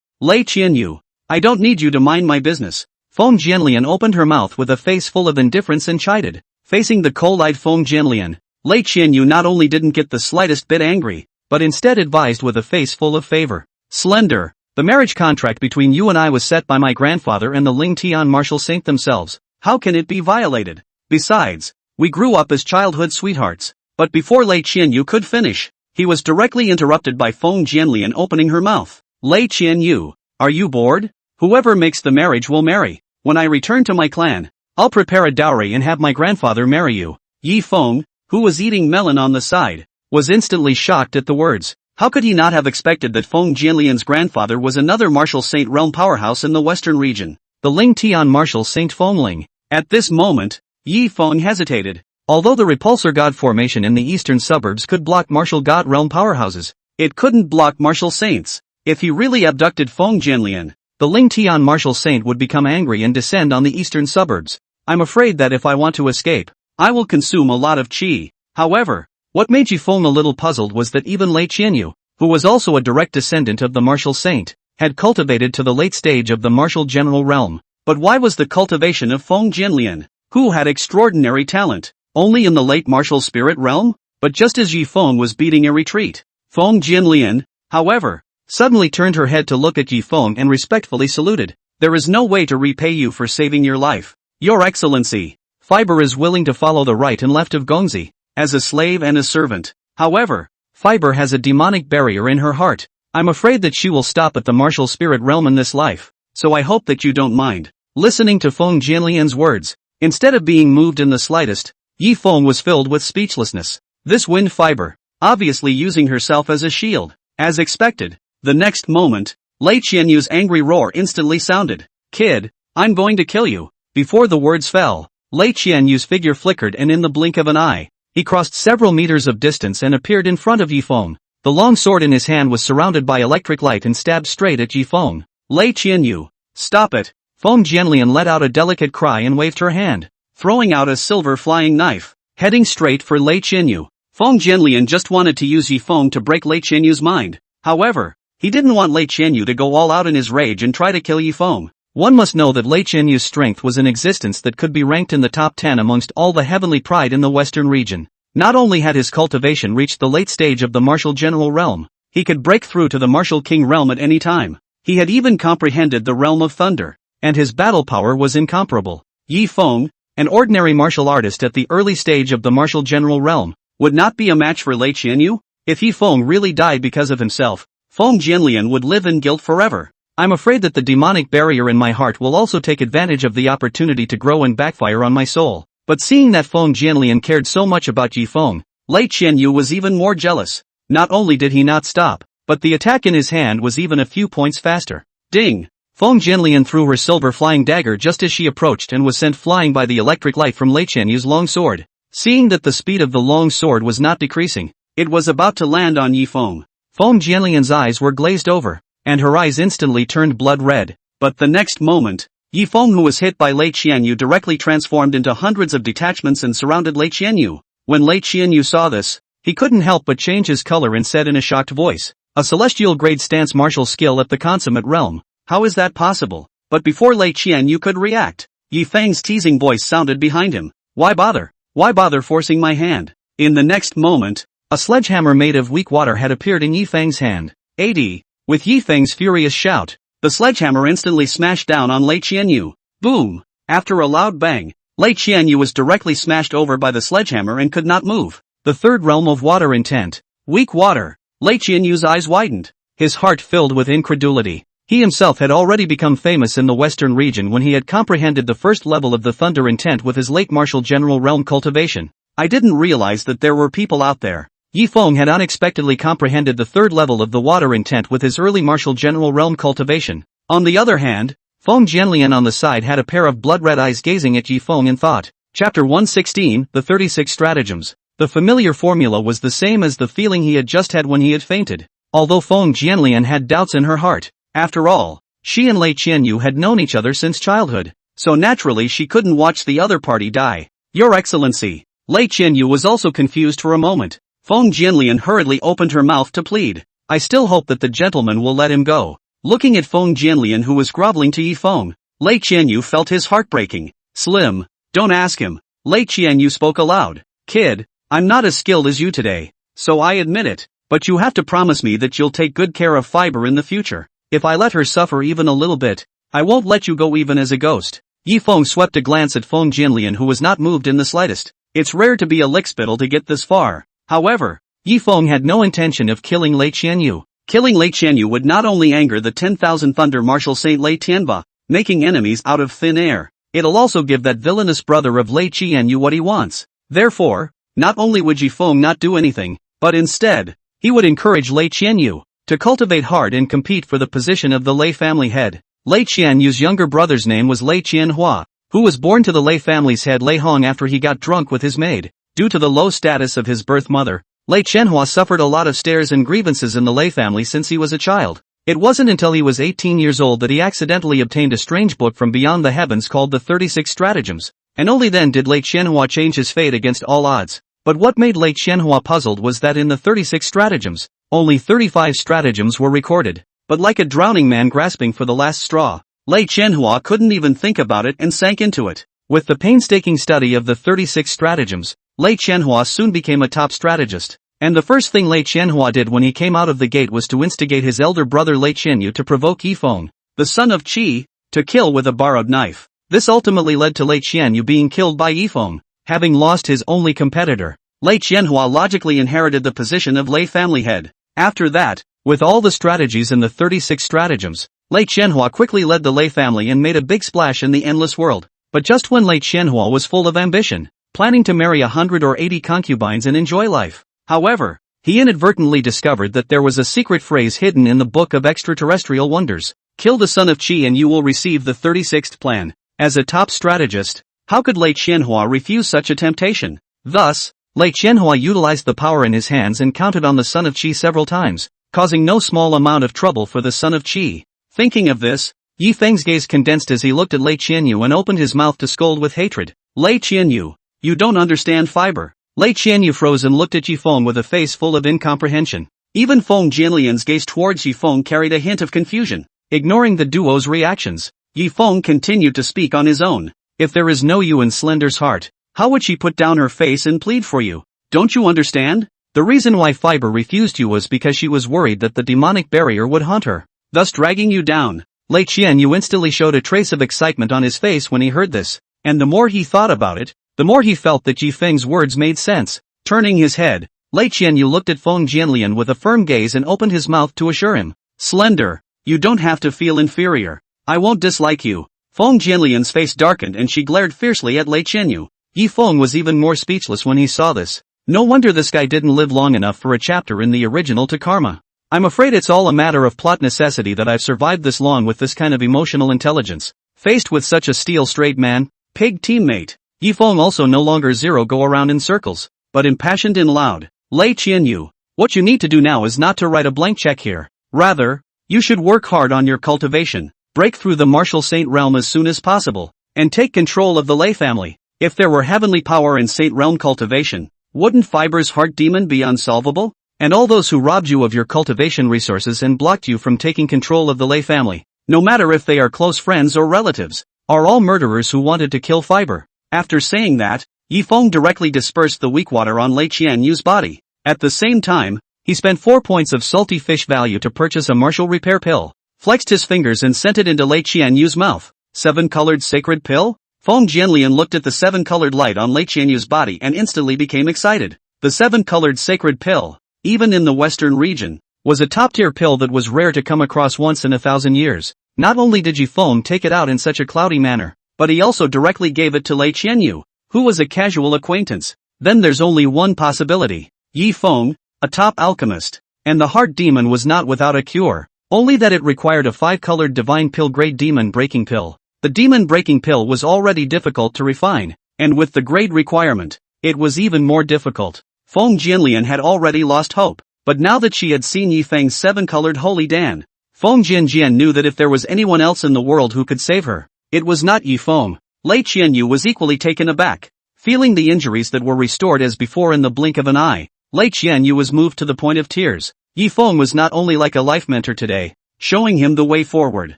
Lei Qianyu, I don't need you to mind my business. Feng Jianlian opened her mouth with a face full of indifference and chided. Facing the cold-eyed Feng Jianlian, Lei Qianyu not only didn't get the slightest bit angry, but instead advised with a face full of favor. Slender, the marriage contract between you and I was set by my grandfather and the Ling Tian martial saint themselves. How can it be violated? Besides, we grew up as childhood sweethearts. But before Lei Qianyu could finish, he was directly interrupted by Feng Jianlian opening her mouth. Lei Qianyu, are you bored? Whoever makes the marriage will marry. When I return to my clan, I'll prepare a dowry and have my grandfather marry you. Yi Feng, who was eating melon on the side, was instantly shocked at the words. How could he not have expected that Feng Jianlian's grandfather was another martial saint realm powerhouse in the western region, the Ling Tian martial saint Fengling? At this moment, Yi Feng hesitated. Although the repulsor god formation in the eastern suburbs could block martial god realm powerhouses, it couldn't block martial saints. If he really abducted Feng Jianlian, the Ling Tian martial saint would become angry and descend on the eastern suburbs. I'm afraid that if I want to escape, I will consume a lot of qi. However, what made Yifeng a little puzzled was that even Lei Qianyu, who was also a direct descendant of the martial saint, had cultivated to the late stage of the martial general realm. But why was the cultivation of Feng Jinlian, who had extraordinary talent, only in the late martial spirit realm? But just as Yifeng was beating a retreat, Feng Jinlian, however, suddenly turned her head to look at Yifeng and respectfully saluted. There is no way to repay you for saving your life, Your Excellency. Fiber is willing to follow the right and left of Gongzi, as a slave and a servant. However, Fiber has a demonic barrier in her heart. I'm afraid that she will stop at the martial spirit realm in this life, so I hope that you don't mind. Listening to Feng Jinlian's words, instead of being moved in the slightest, Yifeng was filled with speechlessness. This wind Fiber, obviously using herself as a shield, as expected. The next moment, Lei Qianyu's angry roar instantly sounded. Kid, I'm going to kill you. Before the words fell, Lei Qianyu's figure flickered and in the blink of an eye, he crossed several meters of distance and appeared in front of Yifeng. The long sword in his hand was surrounded by electric light and stabbed straight at Yifeng. Lei Qianyu, stop it! Feng Jianlian let out a delicate cry and waved her hand, throwing out a silver flying knife, heading straight for Lei Qianyu. Feng Jianlian just wanted to use Yifeng to break Lei Qianyu's mind. However, he didn't want Lei Qianyu to go all out in his rage and try to kill Yifeng. One must know that Lei Qianyu's strength was an existence that could be ranked in the top 10 amongst all the heavenly pride in the western region. Not only had his cultivation reached the late stage of the martial general realm, he could break through to the martial king realm at any time. He had even comprehended the realm of thunder, and his battle power was incomparable. Yifeng, an ordinary martial artist at the early stage of the martial general realm, would not be a match for Lei Qianyu. If Yifeng really died because of himself, Feng Jianlian would live in guilt forever. I'm afraid that the demonic barrier in my heart will also take advantage of the opportunity to grow and backfire on my soul. But seeing that Feng Jianlian cared so much about Yifeng, Lei Qianyu was even more jealous. Not only did he not stop, but the attack in his hand was even a few points faster. Ding! Feng Jianlian threw her silver flying dagger just as she approached and was sent flying by the electric light from Lei Qianyu's long sword. Seeing that the speed of the long sword was not decreasing, it was about to land on Yifeng. Feng Jianlian's eyes were glazed over, and her eyes instantly turned blood red. But the next moment, Yifeng, who was hit by Lei Qianyu, directly transformed into hundreds of detachments and surrounded Lei Qianyu. When Lei Qianyu saw this, he couldn't help but change his color and said in a shocked voice, "A celestial grade stance martial skill at the consummate realm. How is that possible?" But before Lei Qianyu could react, Yifeng's teasing voice sounded behind him. "Why bother? Why bother forcing my hand?" In the next moment, a sledgehammer made of weak water had appeared in Yifeng's hand. AD. With Yifeng's furious shout, the sledgehammer instantly smashed down on Lei Qianyu. Boom! After a loud bang, Lei Qianyu was directly smashed over by the sledgehammer and could not move. The third realm of water intent. Weak water. Lei Qianyu's eyes widened. His heart filled with incredulity. He himself had already become famous in the western region when he had comprehended the first level of the thunder intent with his late martial general realm cultivation. I didn't realize that there were people out there. Yifeng had unexpectedly comprehended the third level of the water intent with his early martial general realm cultivation. On the other hand, Feng Jianlian on the side had a pair of blood-red eyes gazing at Yifeng in thought. Chapter 116, The 36 Stratagems. The familiar formula was the same as the feeling he had just had when he had fainted. Although Feng Jianlian had doubts in her heart, after all, she and Lei Qianyu had known each other since childhood, so naturally she couldn't watch the other party die. Your Excellency. Lei Qianyu was also confused for a moment. Feng Jianlian hurriedly opened her mouth to plead. I still hope that the gentleman will let him go. Looking at Feng Jianlian, who was groveling to Yifeng, Lei Qianyu felt his heart breaking. Slim, don't ask him. Lei Qianyu spoke aloud. Kid, I'm not as skilled as you today, so I admit it, but you have to promise me that you'll take good care of Fiber in the future. If I let her suffer even a little bit, I won't let you go even as a ghost. Yifeng swept a glance at Feng Jianlian, who was not moved in the slightest. It's rare to be a lickspittle to get this far. However, Yifeng had no intention of killing Lei Qianyu. Killing Lei Qianyu would not only anger the 10,000 Thunder Martial Saint Lei Tianba, making enemies out of thin air, it'll also give that villainous brother of Lei Qianyu what he wants. Therefore, not only would Yifeng not do anything, but instead, he would encourage Lei Qianyu to cultivate hard and compete for the position of the Lei family head. Lei Qianyu's younger brother's name was Lei Qianhua, who was born to the Lei family's head Lei Hong after he got drunk with his maid. Due to the low status of his birth mother, Lei Qianhua suffered a lot of stares and grievances in the Lei family since he was a child. It wasn't until he was 18 years old that he accidentally obtained a strange book from beyond the heavens called the 36 Stratagems. and only then did Lei Qianhua change his fate against all odds. But what made Lei Qianhua puzzled was that in the 36 stratagems, only 35 stratagems were recorded. But like a drowning man grasping for the last straw, Lei Qianhua couldn't even think about it and sank into it. With the painstaking study of the 36 stratagems, Lei Qianhua soon became a top strategist. And the first thing Lei Qianhua did when he came out of the gate was to instigate his elder brother Lei Qianyu to provoke Yifeng, the son of Qi, to kill with a borrowed knife. This ultimately led to Lei Qianyu being killed by Yifeng. Having lost his only competitor, Lei Qianhua logically inherited the position of Lei family head. After that, with all the strategies in the 36 stratagems, Lei Qianhua quickly led the Lei family and made a big splash in the endless world. But just when Lei Qianhua was full of ambition, planning to marry 100 or 80 concubines and enjoy life. However, he inadvertently discovered that there was a secret phrase hidden in the Book of Extraterrestrial Wonders. Kill the son of Qi and you will receive the 36th plan. As a top strategist, how could Lei Qianhua refuse such a temptation? Thus, Lei Qianhua utilized the power in his hands and counted on the son of Qi several times, causing no small amount of trouble for the son of Qi. Thinking of this, Yifeng's gaze condensed as he looked at Lei Qianyu and opened his mouth to scold with hatred. Lei Qianyu, you don't understand fiber. Lei Qianyu froze and looked at Yifeng with a face full of incomprehension. Even Feng Jianlian's gaze towards Yifeng carried a hint of confusion. Ignoring the duo's reactions, Yifeng continued to speak on his own. If there is no you in Slender's heart, how would she put down her face and plead for you? Don't you understand? The reason why Fiber refused you was because she was worried that the demonic barrier would haunt her, thus dragging you down. Lei Qianyu instantly showed a trace of excitement on his face when he heard this, and the more he thought about it, the more he felt that Yifeng's words made sense. Turning his head, Lei Qianyu looked at Feng Jianlian with a firm gaze and opened his mouth to assure him. Slender, you don't have to feel inferior. I won't dislike you. Feng Jianlian's face darkened and she glared fiercely at Lei Qianyu. Yifeng was even more speechless when he saw this. No wonder this guy didn't live long enough for a chapter in the original to Karma. I'm afraid it's all a matter of plot necessity that I've survived this long with this kind of emotional intelligence. Faced with such a steel straight man, pig teammate, Yifeng also no longer go around in circles, but impassioned and loud. Lei Qianyu, what you need to do now is not to write a blank check here. Rather, you should work hard on your cultivation, break through the martial saint realm as soon as possible, and take control of the Lei family. If there were heavenly power in saint realm cultivation, wouldn't Fiber's heart demon be unsolvable? And all those who robbed you of your cultivation resources and blocked you from taking control of the Lei family, no matter if they are close friends or relatives, are all murderers who wanted to kill Fiber. After saying that, Yifeng directly dispersed the weak water on Lei Qianyu's body. At the same time, he spent 4 points of salty fish value to purchase a martial repair pill, flexed his fingers and sent it into Lei Qianyu's mouth. 7-colored sacred pill? Feng Jianlian looked at the 7-colored light on Lei Qianyu's body and instantly became excited. The 7-colored sacred pill, even in the western region, was a top-tier pill that was rare to come across once in 1,000 years. Not only did Yifeng take it out in such a cloudy manner, but he also directly gave it to Lei Qianyu, who was a casual acquaintance. Then there's only one possibility. Yifeng, a top alchemist, and the heart demon was not without a cure, only that it required a 5-colored divine pill grade demon breaking pill. The demon breaking pill was already difficult to refine, and with the grade requirement, it was even more difficult. Feng Jianlian had already lost hope, but now that she had seen Yifeng's 7-colored holy Dan, Feng Jianjian knew that if there was anyone else in the world who could save her, it was not Yifeng. Lei Qianyu was equally taken aback. Feeling the injuries that were restored as before in the blink of an eye, Lei Qianyu was moved to the point of tears. Yifeng was not only like a life mentor today, showing him the way forward.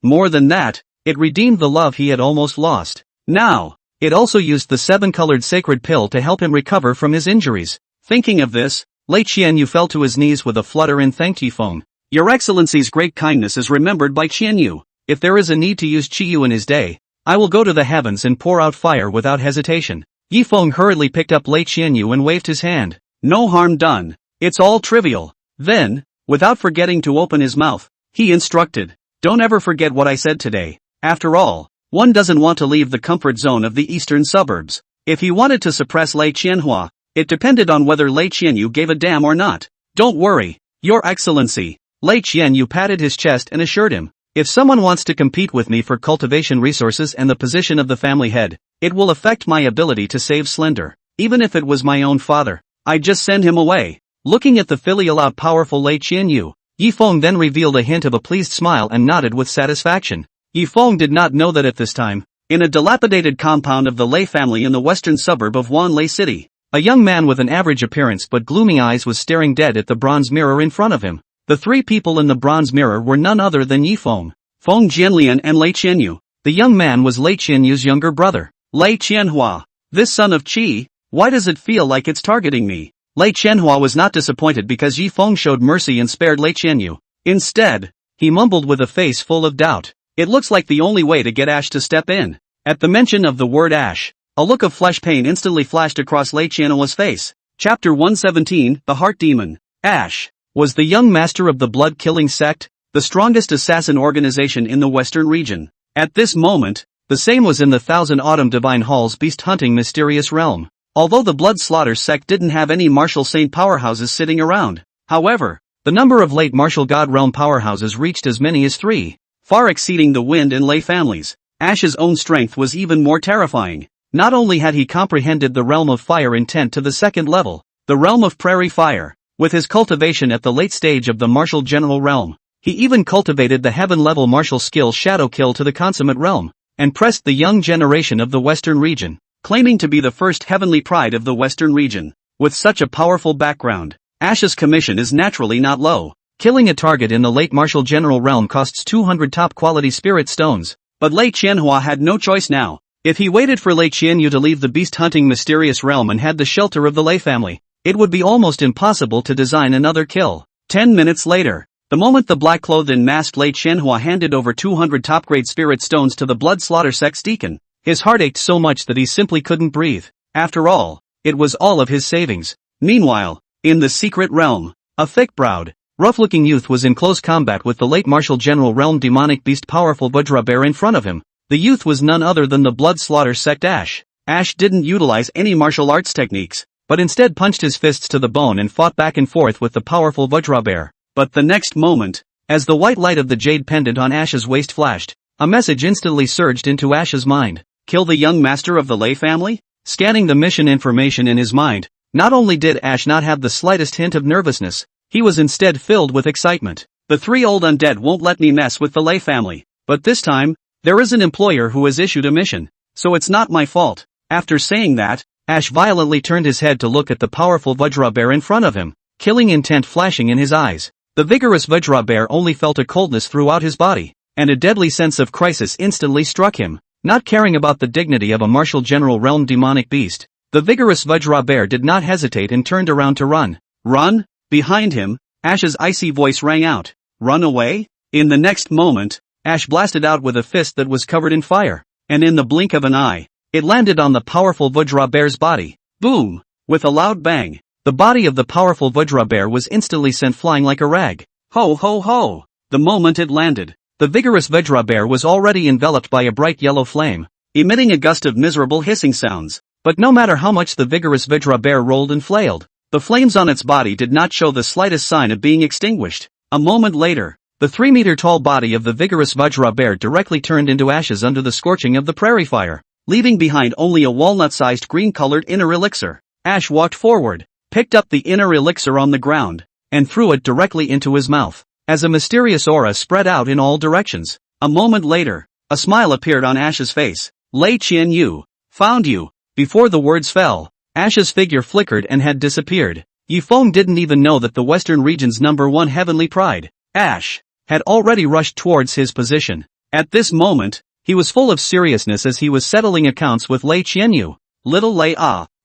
More than that, it redeemed the love he had almost lost. Now, it also used the 7-colored sacred pill to help him recover from his injuries. Thinking of this, Lei Qianyu fell to his knees with a flutter and thanked Yifeng. Your Excellency's great kindness is remembered by Qianyu. If there is a need to use Qiyu in his day, I will go to the heavens and pour out fire without hesitation. Yifeng hurriedly picked up Lei Qianyu and waved his hand. No harm done. It's all trivial. Then, without forgetting to open his mouth, he instructed. Don't ever forget what I said today. After all, one doesn't want to leave the comfort zone of the eastern suburbs. If he wanted to suppress Lei Qianhua, it depended on whether Lei Qianyu gave a damn or not. Don't worry, Your Excellency. Lei Qianyu patted his chest and assured him. If someone wants to compete with me for cultivation resources and the position of the family head, it will affect my ability to save Slender. Even if it was my own father, I'd just send him away. Looking at the filial powerful Lei Qianyu, Yifeng then revealed a hint of a pleased smile and nodded with satisfaction. Yifeng did not know that at this time, In a dilapidated compound of the Lei family in the western suburb of Wanlei City, a young man with an average appearance but gloomy eyes was staring dead at the bronze mirror in front of him. The three people in the bronze mirror were none other than Yifeng, Feng Jianlian and Lei Qianyu. The young man was Lei Qianyu's younger brother. Lei Qianhua, this son of Qi, why does it feel like it's targeting me? Lei Qianhua was not disappointed because Yifeng showed mercy and spared Lei Qianyu. Instead, he mumbled with a face full of doubt. It looks like the only way to get Ash to step in. At the mention of the word Ash, a look of flesh pain instantly flashed across Lei Qianhua's face. Chapter 117, The Heart Demon. Ash was the young master of the blood-killing sect, the strongest assassin organization in the western region. At this moment, the same was in the Thousand Autumn Divine Hall's beast-hunting mysterious realm. Although the Blood Slaughter sect didn't have any martial saint powerhouses sitting around, however, the number of late martial god realm powerhouses reached as many as 3, far exceeding the Wind and Lei families. Ash's own strength was even more terrifying. Not only had he comprehended the realm of fire intent to the second level, the realm of prairie fire, with his cultivation at the late stage of the martial general realm, he even cultivated the heaven-level martial skill Shadow Kill to the consummate realm, and pressed the young generation of the western region, claiming to be the first heavenly pride of the western region. With such a powerful background, Ash's commission is naturally not low. Killing a target in the late martial general realm costs 200 top-quality spirit stones, but Lei Qianhua had no choice now. If he waited for Lei Qianyu to leave the beast-hunting mysterious realm and had the shelter of the Lei family, it would be almost impossible to design another kill. 10 minutes later, the moment the black-clothed and masked Lei Qianhua handed over 200 top-grade spirit stones to the Blood Slaughter sect's deacon, his heart ached so much that he simply couldn't breathe. After all, it was all of his savings. Meanwhile, in the secret realm, a thick-browed, rough-looking youth was in close combat with the late martial general realm demonic beast powerful Vajra Bear in front of him. The youth was none other than the Blood Slaughter sect Ash. Ash didn't utilize any martial arts techniques, but instead punched his fists to the bone and fought back and forth with the powerful Vajra Bear. But the next moment, as the white light of the jade pendant on Ash's waist flashed, a message instantly surged into Ash's mind. Kill the young master of the Lei family? Scanning the mission information in his mind, not only did Ash not have the slightest hint of nervousness, he was instead filled with excitement. The 3 old undead won't let me mess with the Lei family, but this time, there is an employer who has issued a mission, so it's not my fault. After saying that, Ash violently turned his head to look at the powerful Vajra Bear in front of him, killing intent flashing in his eyes. The vigorous Vajra Bear only felt a coldness throughout his body, and a deadly sense of crisis instantly struck him. Not caring about the dignity of a martial general realm demonic beast, the vigorous Vajra Bear did not hesitate and turned around to run. Run? Behind him, Ash's icy voice rang out. Run away? In the next moment, Ash blasted out with a fist that was covered in fire, and in the blink of an eye, it landed on the powerful Vajra Bear's body. Boom! With a loud bang, the body of the powerful Vajra Bear was instantly sent flying like a rag. Ho ho ho! The moment it landed, the vigorous Vajra Bear was already enveloped by a bright yellow flame, emitting a gust of miserable hissing sounds. But no matter how much the vigorous Vajra Bear rolled and flailed, the flames on its body did not show the slightest sign of being extinguished. A moment later, the 3-meter-tall body of the vigorous Vajra Bear directly turned into ashes under the scorching of the prairie fire, leaving behind only a walnut-sized green-colored inner elixir. Ash walked forward, picked up the inner elixir on the ground, and threw it directly into his mouth. As a mysterious aura spread out in all directions, a moment later, a smile appeared on Ash's face. Lei Qianyu, found you. Before the words fell, Ash's figure flickered and had disappeared. Yifeng didn't even know that the Western region's #1 heavenly pride, Ash, had already rushed towards his position. At this moment, he was full of seriousness as he was settling accounts with Lei Qianyu. Little Lei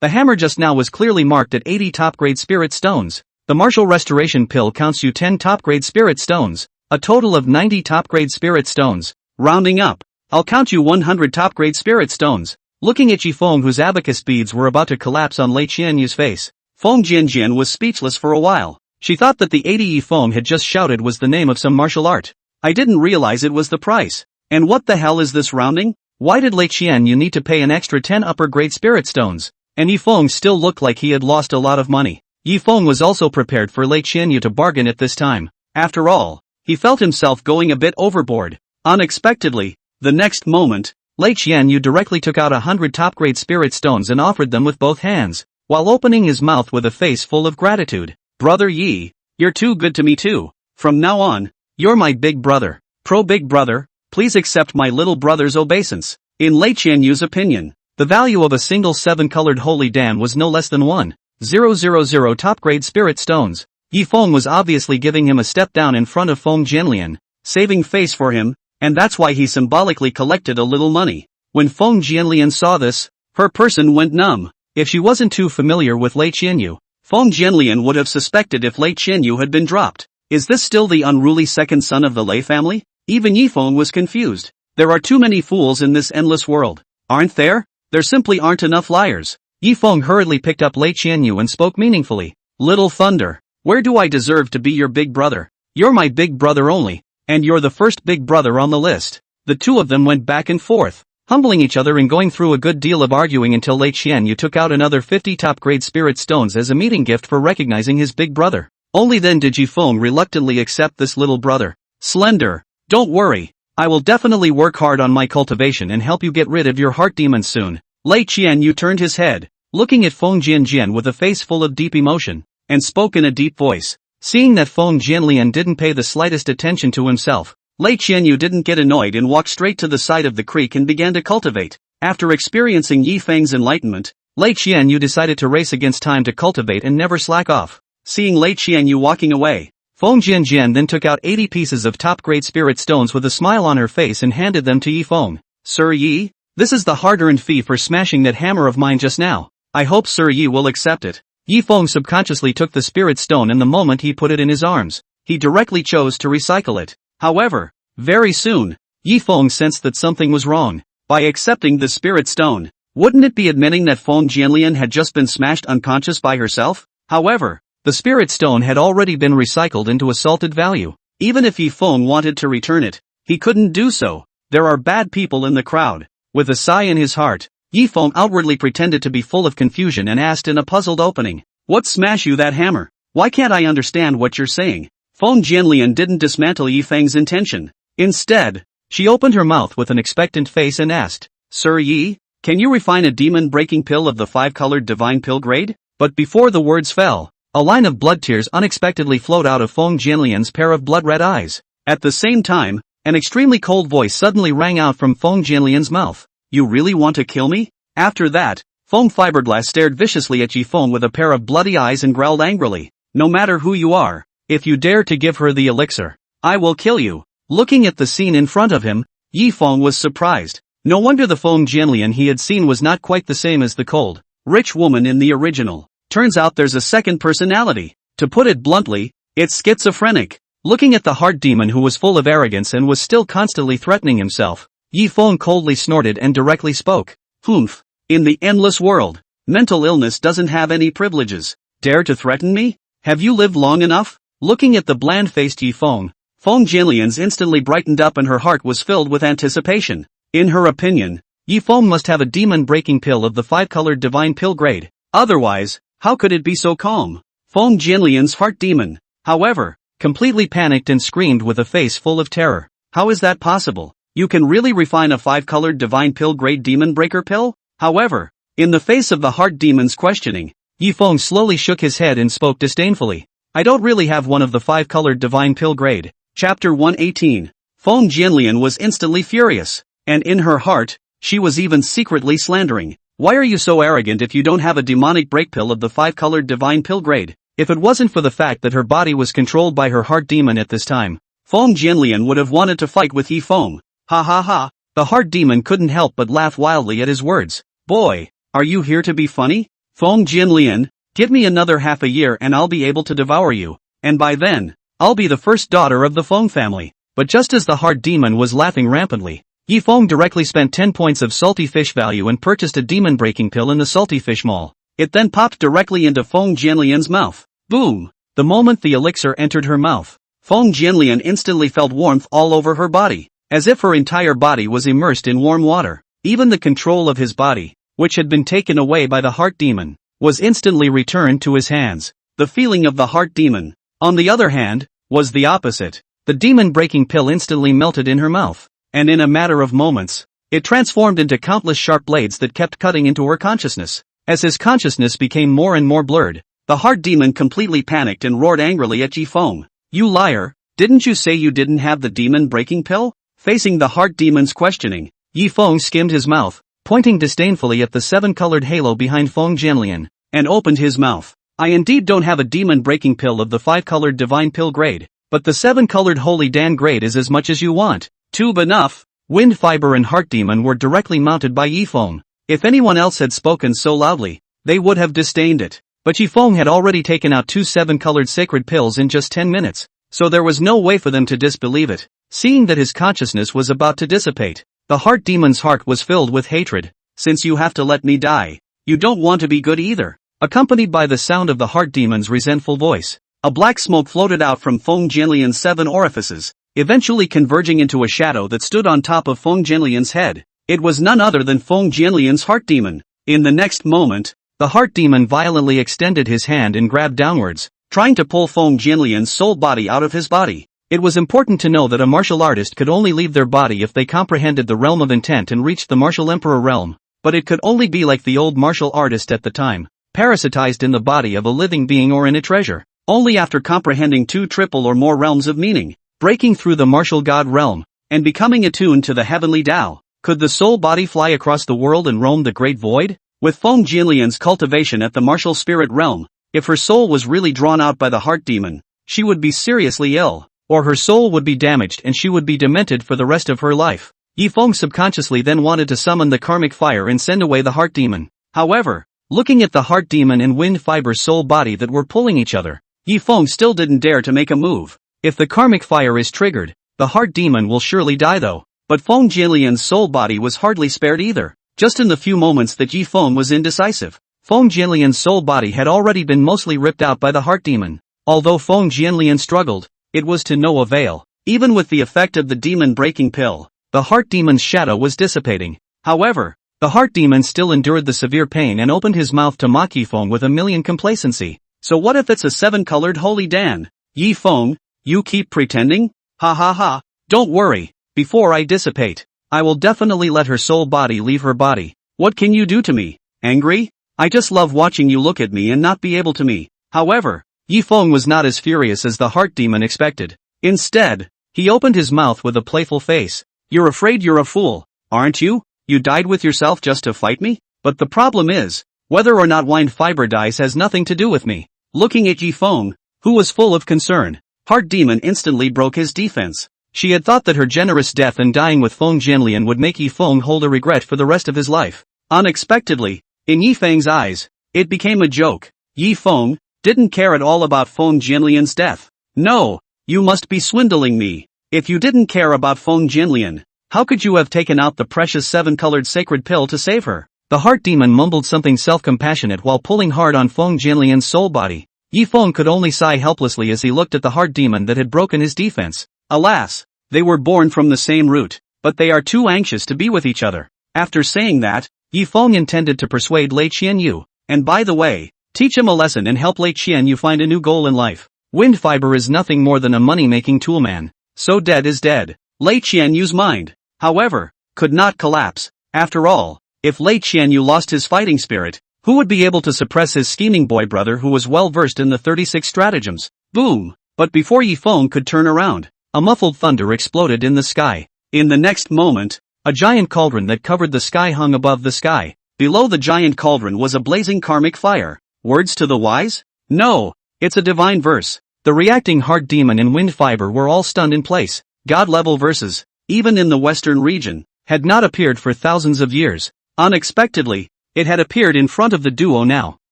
the hammer just now was clearly marked at 80 top-grade spirit stones. The martial restoration pill counts you 10 top-grade spirit stones, a total of 90 top-grade spirit stones. Rounding up, I'll count you 100 top-grade spirit stones. Looking at Yifeng, whose abacus beads were about to collapse on Lei Qianyu's face, Feng Jianjian was speechless for a while. She thought that the 80 Yifeng had just shouted was the name of some martial art. I didn't realize it was the price. And what the hell is this rounding? Why did Lei Qianyu need to pay an extra 10 upper-grade spirit stones? And Yifeng still looked like he had lost a lot of money. Yifeng was also prepared for Lei Qianyu to bargain at this time. After all, he felt himself going a bit overboard. Unexpectedly, the next moment, Lei Qianyu directly took out 100 top-grade spirit stones and offered them with both hands, while opening his mouth with a face full of gratitude. Brother Yi, you're too good to me too. From now on, you're my big brother. Big brother, please accept my little brother's obeisance. In Lei Qianyu's opinion, the value of a single 7-colored holy dan was no less than 1,000 top-grade spirit stones. Yi Feng was obviously giving him a step down in front of Feng Jianlian, saving face for him, and that's why he symbolically collected a little money. When Feng Jianlian saw this, her person went numb. If she wasn't too familiar with Lei Qianyu, Feng Jianlian would have suspected if Lei Qianyu had been dropped. Is this still the unruly second son of the Lei family? Even Yi Feng was confused. There are too many fools in this endless world. Aren't there? There simply aren't enough liars. Yi Feng hurriedly picked up Lei Qianyu and spoke meaningfully. Little Thunder, where do I deserve to be your big brother? You're my big brother only, and you're the first big brother on the list. The two of them went back and forth, humbling each other and going through a good deal of arguing until Lei Qianyu took out another 50 top-grade spirit stones as a meeting gift for recognizing his big brother. Only then did Yi Feng reluctantly accept this little brother. Slender, don't worry. I will definitely work hard on my cultivation and help you get rid of your heart demons soon. Lei Qianyu turned his head, looking at Feng Jianjian with a face full of deep emotion, and spoke in a deep voice. Seeing that Feng Jianlian didn't pay the slightest attention to himself, Lei Qianyu didn't get annoyed and walked straight to the side of the creek and began to cultivate. After experiencing Yi Feng's enlightenment, Lei Qianyu decided to race against time to cultivate and never slack off. Seeing Lei Qianyu walking away, Feng Jianjian then took out 80 pieces of top-grade spirit stones with a smile on her face and handed them to Yi Feng. Sir Yi, this is the hard-earned fee for smashing that hammer of mine just now. I hope Sir Yi will accept it. Yi Feng subconsciously took the spirit stone, and the moment he put it in his arms, he directly chose to recycle it. However, very soon, Yi Feng sensed that something was wrong. By accepting the spirit stone, wouldn't it be admitting that Feng Jianlian had just been smashed unconscious by herself? However, the spirit stone had already been recycled into a salted value. Even if Yi Feng wanted to return it, he couldn't do so. There are bad people in the crowd. With a sigh in his heart, Yi Feng outwardly pretended to be full of confusion and asked in a puzzled opening, "What smash you that hammer? Why can't I understand what you're saying?" Feng Jianlian didn't dismantle Yi Feng's intention. Instead, she opened her mouth with an expectant face and asked, "Sir Yi, can you refine a demon-breaking pill of the 5-colored divine pill grade?" But before the words fell, a line of blood tears unexpectedly flowed out of Feng Jianlian's pair of blood-red eyes. At the same time, an extremely cold voice suddenly rang out from Feng Jianlian's mouth. "You really want to kill me?" After that, Feng Fiberglass stared viciously at Yi Feng with a pair of bloody eyes and growled angrily, "No matter who you are, if you dare to give her the elixir, I will kill you." Looking at the scene in front of him, Yi Feng was surprised. No wonder the Feng Jianlian he had seen was not quite the same as the cold, rich woman in the original. Turns out there's a second personality. To put it bluntly, it's schizophrenic. Looking at the heart demon who was full of arrogance and was still constantly threatening himself, Yi Feng coldly snorted and directly spoke. "Humph. In the endless world, mental illness doesn't have any privileges. Dare to threaten me? Have you lived long enough?" Looking at the bland-faced Yi Feng, Feng Jianlian's instantly brightened up and her heart was filled with anticipation. In her opinion, Yi Feng must have a demon-breaking pill of the 5-colored divine pill grade. Otherwise, how could it be so calm? Feng Jianlian's heart demon, however, completely panicked and screamed with a face full of terror. "How is that possible? You can really refine a 5-colored divine pill grade demon breaker pill?" However, in the face of the heart demon's questioning, Yi Feng slowly shook his head and spoke disdainfully. "I don't really have one of the 5-colored divine pill grade." Chapter 118. Feng Jianlian was instantly furious, and in her heart, she was even secretly slandering. "Why are you so arrogant if you don't have a demonic break pill of the 5-colored divine pill grade?" If it wasn't for the fact that her body was controlled by her heart demon at this time, Feng Jianlian would have wanted to fight with Yi Feng. Ha ha ha. The heart demon couldn't help but laugh wildly at his words. "Boy, are you here to be funny? Feng Jianlian, give me another half a year and I'll be able to devour you, and by then, I'll be the first daughter of the Feng family." But just as the heart demon was laughing rampantly, Yi Feng directly spent 10 points of salty fish value and purchased a demon-breaking pill in the salty fish mall. It then popped directly into Feng Jianlian's mouth. Boom! The moment the elixir entered her mouth, Feng Jianlian instantly felt warmth all over her body, as if her entire body was immersed in warm water. Even the control of his body, which had been taken away by the heart demon, was instantly returned to his hands. The feeling of the heart demon, on the other hand, was the opposite. The demon-breaking pill instantly melted in her mouth, and in a matter of moments, it transformed into countless sharp blades that kept cutting into her consciousness. As his consciousness became more and more blurred, the heart demon completely panicked and roared angrily at Yi Feng. "You liar, didn't you say you didn't have the demon-breaking pill?" Facing the heart demon's questioning, Yi Feng skimmed his mouth, pointing disdainfully at the seven-colored halo behind Feng Jianlian, and opened his mouth. I indeed don't have a demon-breaking pill of the 5-colored divine pill grade, but the 7-colored holy Dan grade is as much as you want. Tube enough. Wind Fiber and Heart Demon were directly mounted by Yi Feng. If anyone else had spoken so loudly, they would have disdained it. But Yi Feng had already taken out 2 7-colored sacred pills in just 10 minutes, so there was no way for them to disbelieve it. Seeing that his consciousness was about to dissipate, the Heart Demon's heart was filled with hatred. Since you have to let me die, you don't want to be good either. Accompanied by the sound of the Heart Demon's resentful voice, a black smoke floated out from Feng Jianlian's 7 orifices, eventually converging into a shadow that stood on top of Feng Jianlian's head. It was none other than Feng Jianlian's Heart Demon. In the next moment, the Heart Demon violently extended his hand and grabbed downwards, trying to pull Feng Jianlian's soul body out of his body. It was important to know that a martial artist could only leave their body if they comprehended the realm of intent and reached the martial emperor realm, but it could only be like the old martial artist at the time, parasitized in the body of a living being or in a treasure. Only after comprehending 2 triple or more realms of meaning, breaking through the martial god realm, and becoming attuned to the heavenly Tao, could the soul body fly across the world and roam the great void? With Feng Jianlian's cultivation at the martial spirit realm, if her soul was really drawn out by the Heart Demon, she would be seriously ill, or her soul would be damaged and she would be demented for the rest of her life. Yi Feng subconsciously then wanted to summon the karmic fire and send away the Heart Demon. However, looking at the Heart Demon and Wind Fiber soul body that were pulling each other, Yi Feng still didn't dare to make a move. If the karmic fire is triggered, the Heart Demon will surely die though. But Feng Jianlian's soul body was hardly spared either. Just in the few moments that Yi Feng was indecisive, Feng Jianlian's soul body had already been mostly ripped out by the Heart Demon. Although Feng Jianlian struggled, it was to no avail. Even with the effect of the demon-breaking pill, the Heart Demon's shadow was dissipating. However, the Heart Demon still endured the severe pain and opened his mouth to mock Yi Feng with a million complacency. So what if it's a 7-colored holy Dan? Yi Feng, you keep pretending? Ha ha ha. Don't worry, before I dissipate, I will definitely let her soul body leave her body. What can you do to me? Angry? I just love watching you look at me and not be able to me. However, Yi Feng was not as furious as the Heart Demon expected. Instead, he opened his mouth with a playful face. You're afraid you're a fool, aren't you? You died with yourself just to fight me? But the problem is, whether or not Wind Fiber dies has nothing to do with me. Looking at Yi Feng, who was full of concern, Heart Demon instantly broke his defense. She had thought that her generous death and dying with Feng Jianlian would make Yi Feng hold a regret for the rest of his life. Unexpectedly, in Yi Feng's eyes, it became a joke. Yi Feng didn't care at all about Feng Jianlian's death. No, you must be swindling me. If you didn't care about Feng Jianlian, how could you have taken out the precious 7-colored sacred pill to save her? The Heart Demon mumbled something self-compassionate while pulling hard on Feng Jianlian's soul body. Yi Feng could only sigh helplessly as he looked at the Heart Demon that had broken his defense. Alas, they were born from the same root, but they are too anxious to be with each other. After saying that, Yi Feng intended to persuade Lei Qianyu, and by the way, teach him a lesson and help Lei Qianyu find a new goal in life. Wind Fiber is nothing more than a money-making tool man. So dead is dead. Lei Qianyu's mind, however, could not collapse. After all, if Lei Qianyu lost his fighting spirit, who would be able to suppress his scheming boy brother who was well versed in the 36 stratagems? Boom! But before Yi Feng could turn around, a muffled thunder exploded in the sky. In the next moment, a giant cauldron that covered the sky hung above the sky. Below the giant cauldron was a blazing karmic fire. Words to the wise? No, it's a divine verse. The reacting Heart Demon and Wind Fiber were all stunned in place. God-level verses, even in the western region, had not appeared for thousands of years. Unexpectedly, it had appeared in front of the duo now.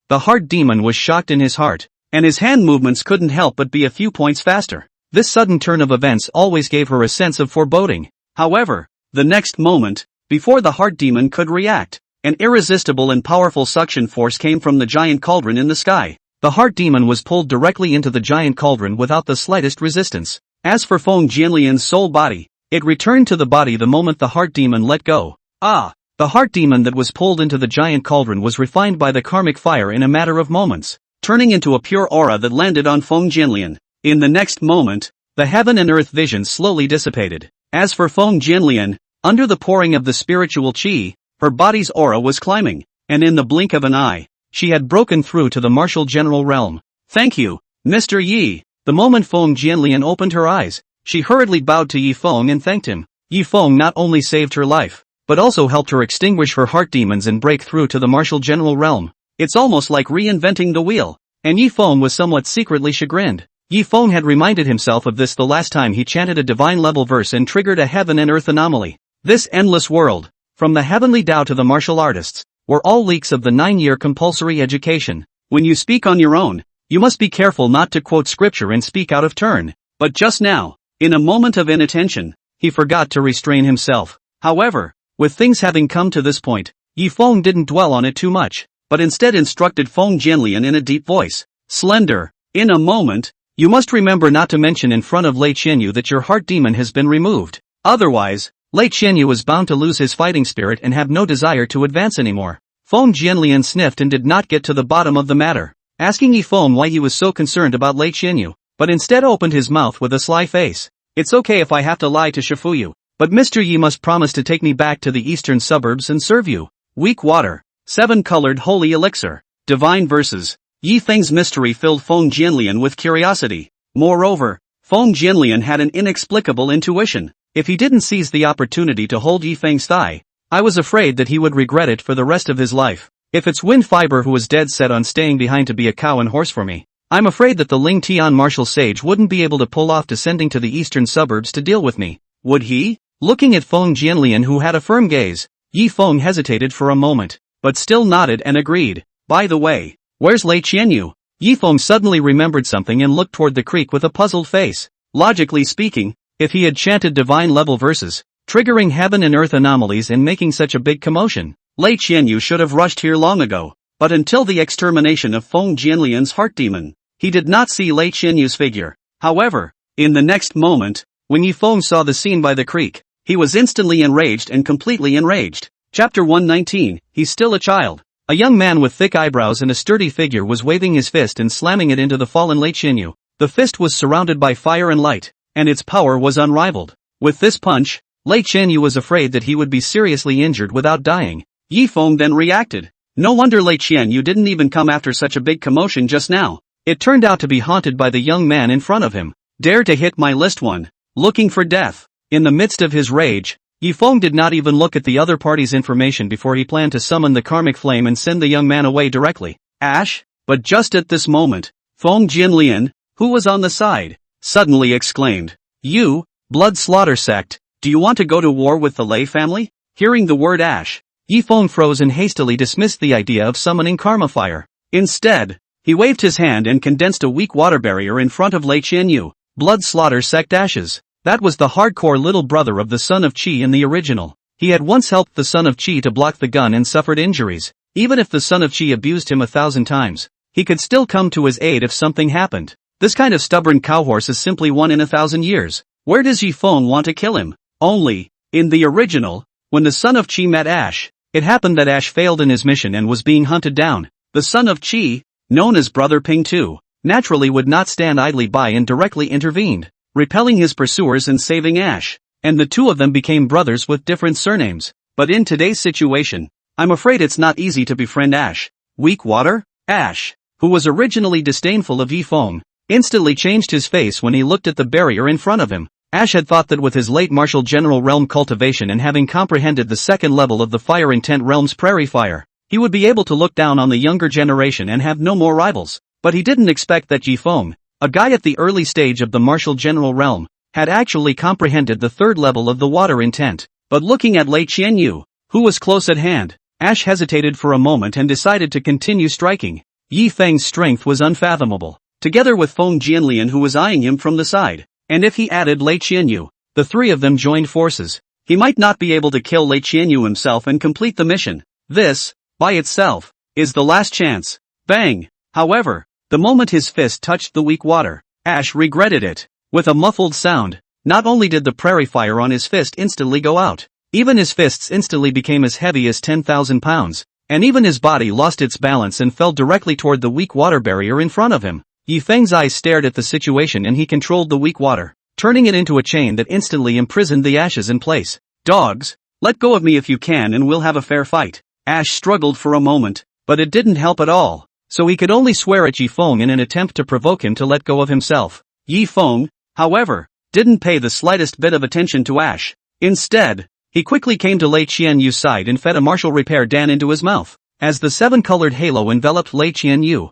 The Heart Demon was shocked in his heart, and his hand movements couldn't help but be a few points faster. This sudden turn of events always gave her a sense of foreboding. However, the next moment, before the Heart Demon could react, an irresistible and powerful suction force came from the giant cauldron in the sky. The Heart Demon was pulled directly into the giant cauldron without the slightest resistance. As for Feng Jianlian's soul body, it returned to the body the moment the Heart Demon let go. The Heart Demon that was pulled into the giant cauldron was refined by the karmic fire in a matter of moments, turning into a pure aura that landed on Feng Jianlian. In the next moment, the heaven and earth vision slowly dissipated. As for Feng Jianlian, under the pouring of the spiritual qi, her body's aura was climbing, and in the blink of an eye, she had broken through to the martial general realm. Thank you, Mr. Yi. The moment Feng Jianlian opened her eyes, she hurriedly bowed to Yi Feng and thanked him. Yi Feng not only saved her life, but also helped her extinguish her heart demons and break through to the martial general realm. It's almost like reinventing the wheel. And Yi Feng was somewhat secretly chagrined. Yi Feng had reminded himself of this the last time he chanted a divine level verse and triggered a heaven and earth anomaly. This endless world, from the heavenly Tao to the martial artists, were all leaks of the 9-year compulsory education. When you speak on your own, you must be careful not to quote scripture and speak out of turn. But just now, in a moment of inattention, he forgot to restrain himself. However, with things having come to this point, Yi Feng didn't dwell on it too much, but instead instructed Feng Jianlian in a deep voice. Slender, in a moment, you must remember not to mention in front of Lei Qianyu that your heart demon has been removed. Otherwise, Lei Qianyu is bound to lose his fighting spirit and have no desire to advance anymore. Feng Jianlian sniffed and did not get to the bottom of the matter, asking Yi Feng why he was so concerned about Lei Qianyu, but instead opened his mouth with a sly face. It's okay if I have to lie to Shifuyu, but Mr. Yi must promise to take me back to the eastern suburbs and serve you. Weak water. 7-colored holy elixir. Divine verses. Yi Feng's mystery filled Feng Jianlian with curiosity. Moreover, Feng Jianlian had an inexplicable intuition. If he didn't seize the opportunity to hold Yi Feng's thigh, I was afraid that he would regret it for the rest of his life. If it's Wind Fiber who was dead set on staying behind to be a cow and horse for me, I'm afraid that the Ling Tian martial sage wouldn't be able to pull off descending to the eastern suburbs to deal with me. Would he? Looking at Feng Jianlian who had a firm gaze, Yi Feng hesitated for a moment, but still nodded and agreed. By the way, where's Lei Qianyu? Yi Feng suddenly remembered something and looked toward the creek with a puzzled face. Logically speaking, if he had chanted divine level verses, triggering heaven and earth anomalies and making such a big commotion, Lei Qianyu should have rushed here long ago. But until the extermination of Feng Jianlian's heart demon, he did not see Lei Qianyu's figure. However, in the next moment, when Yi Feng saw the scene by the creek, he was instantly enraged and completely enraged. Chapter 119, He's Still a Child. A young man with thick eyebrows and a sturdy figure was waving his fist and slamming it into the fallen Lei Qianyu. The fist was surrounded by fire and light, and its power was unrivaled. With this punch, Lei Qianyu was afraid that he would be seriously injured without dying. Yi Feng then reacted. No wonder Lei Qianyu didn't even come after such a big commotion just now. It turned out to be haunted by the young man in front of him. Dare to hit my list one. Looking for death. In the midst of his rage, Yi Feng did not even look at the other party's information before he planned to summon the karmic flame and send the young man away directly. Ash? But just at this moment, Feng Jianlian, who was on the side, suddenly exclaimed, You, blood slaughter sect, do you want to go to war with the Lei family? Hearing the word Ash, Yi Feng froze and hastily dismissed the idea of summoning karma fire. Instead, he waved his hand and condensed a weak water barrier in front of Lei Qianyu. Blood slaughter sect Ashes. That was the hardcore little brother of the son of Qi in the original. He had once helped the son of Qi to block the gun and suffered injuries. Even if the son of Qi abused him 1,000 times, he could still come to his aid if something happened. This kind of stubborn cowhorse is simply one in 1,000 years. Where does Yi Feng want to kill him? Only, in the original, when the son of Qi met Ash, it happened that Ash failed in his mission and was being hunted down. The son of Qi, known as Brother Ping Tu, naturally would not stand idly by and directly intervened, repelling his pursuers and saving Ash, and the two of them became brothers with different surnames. But in today's situation, I'm afraid it's not easy to befriend Ash. Weak water? Ash, who was originally disdainful of Yi Feng, instantly changed his face when he looked at the barrier in front of him. Ash had thought that with his late martial general realm cultivation and having comprehended the second level of the fire intent realm's prairie fire, he would be able to look down on the younger generation and have no more rivals. But he didn't expect that Yi Feng, a guy at the early stage of the martial general realm, had actually comprehended the third level of the water intent. But looking at Lei Qianyu, who was close at hand, Ash hesitated for a moment and decided to continue striking. Yi Feng's strength was unfathomable, together with Feng Jianlian who was eyeing him from the side. And if he added Lei Qianyu, the three of them joined forces. He might not be able to kill Lei Qianyu himself and complete the mission. This, by itself, is the last chance. Bang! However, the moment his fist touched the weak water, Ash regretted it. With a muffled sound, not only did the prairie fire on his fist instantly go out, even his fists instantly became as heavy as 10,000 pounds, and even his body lost its balance and fell directly toward the weak water barrier in front of him. Yi Feng's eyes stared at the situation and he controlled the weak water, turning it into a chain that instantly imprisoned the Ashes in place. Dogs, let go of me if you can and we'll have a fair fight. Ash struggled for a moment, but it didn't help at all, so he could only swear at Yi Feng in an attempt to provoke him to let go of himself. Yi Feng, however, didn't pay the slightest bit of attention to Ash. Instead, He quickly came to Lei Qianyu's side and fed a martial repair dan into his mouth. As the seven-colored halo enveloped Lei Qianyu,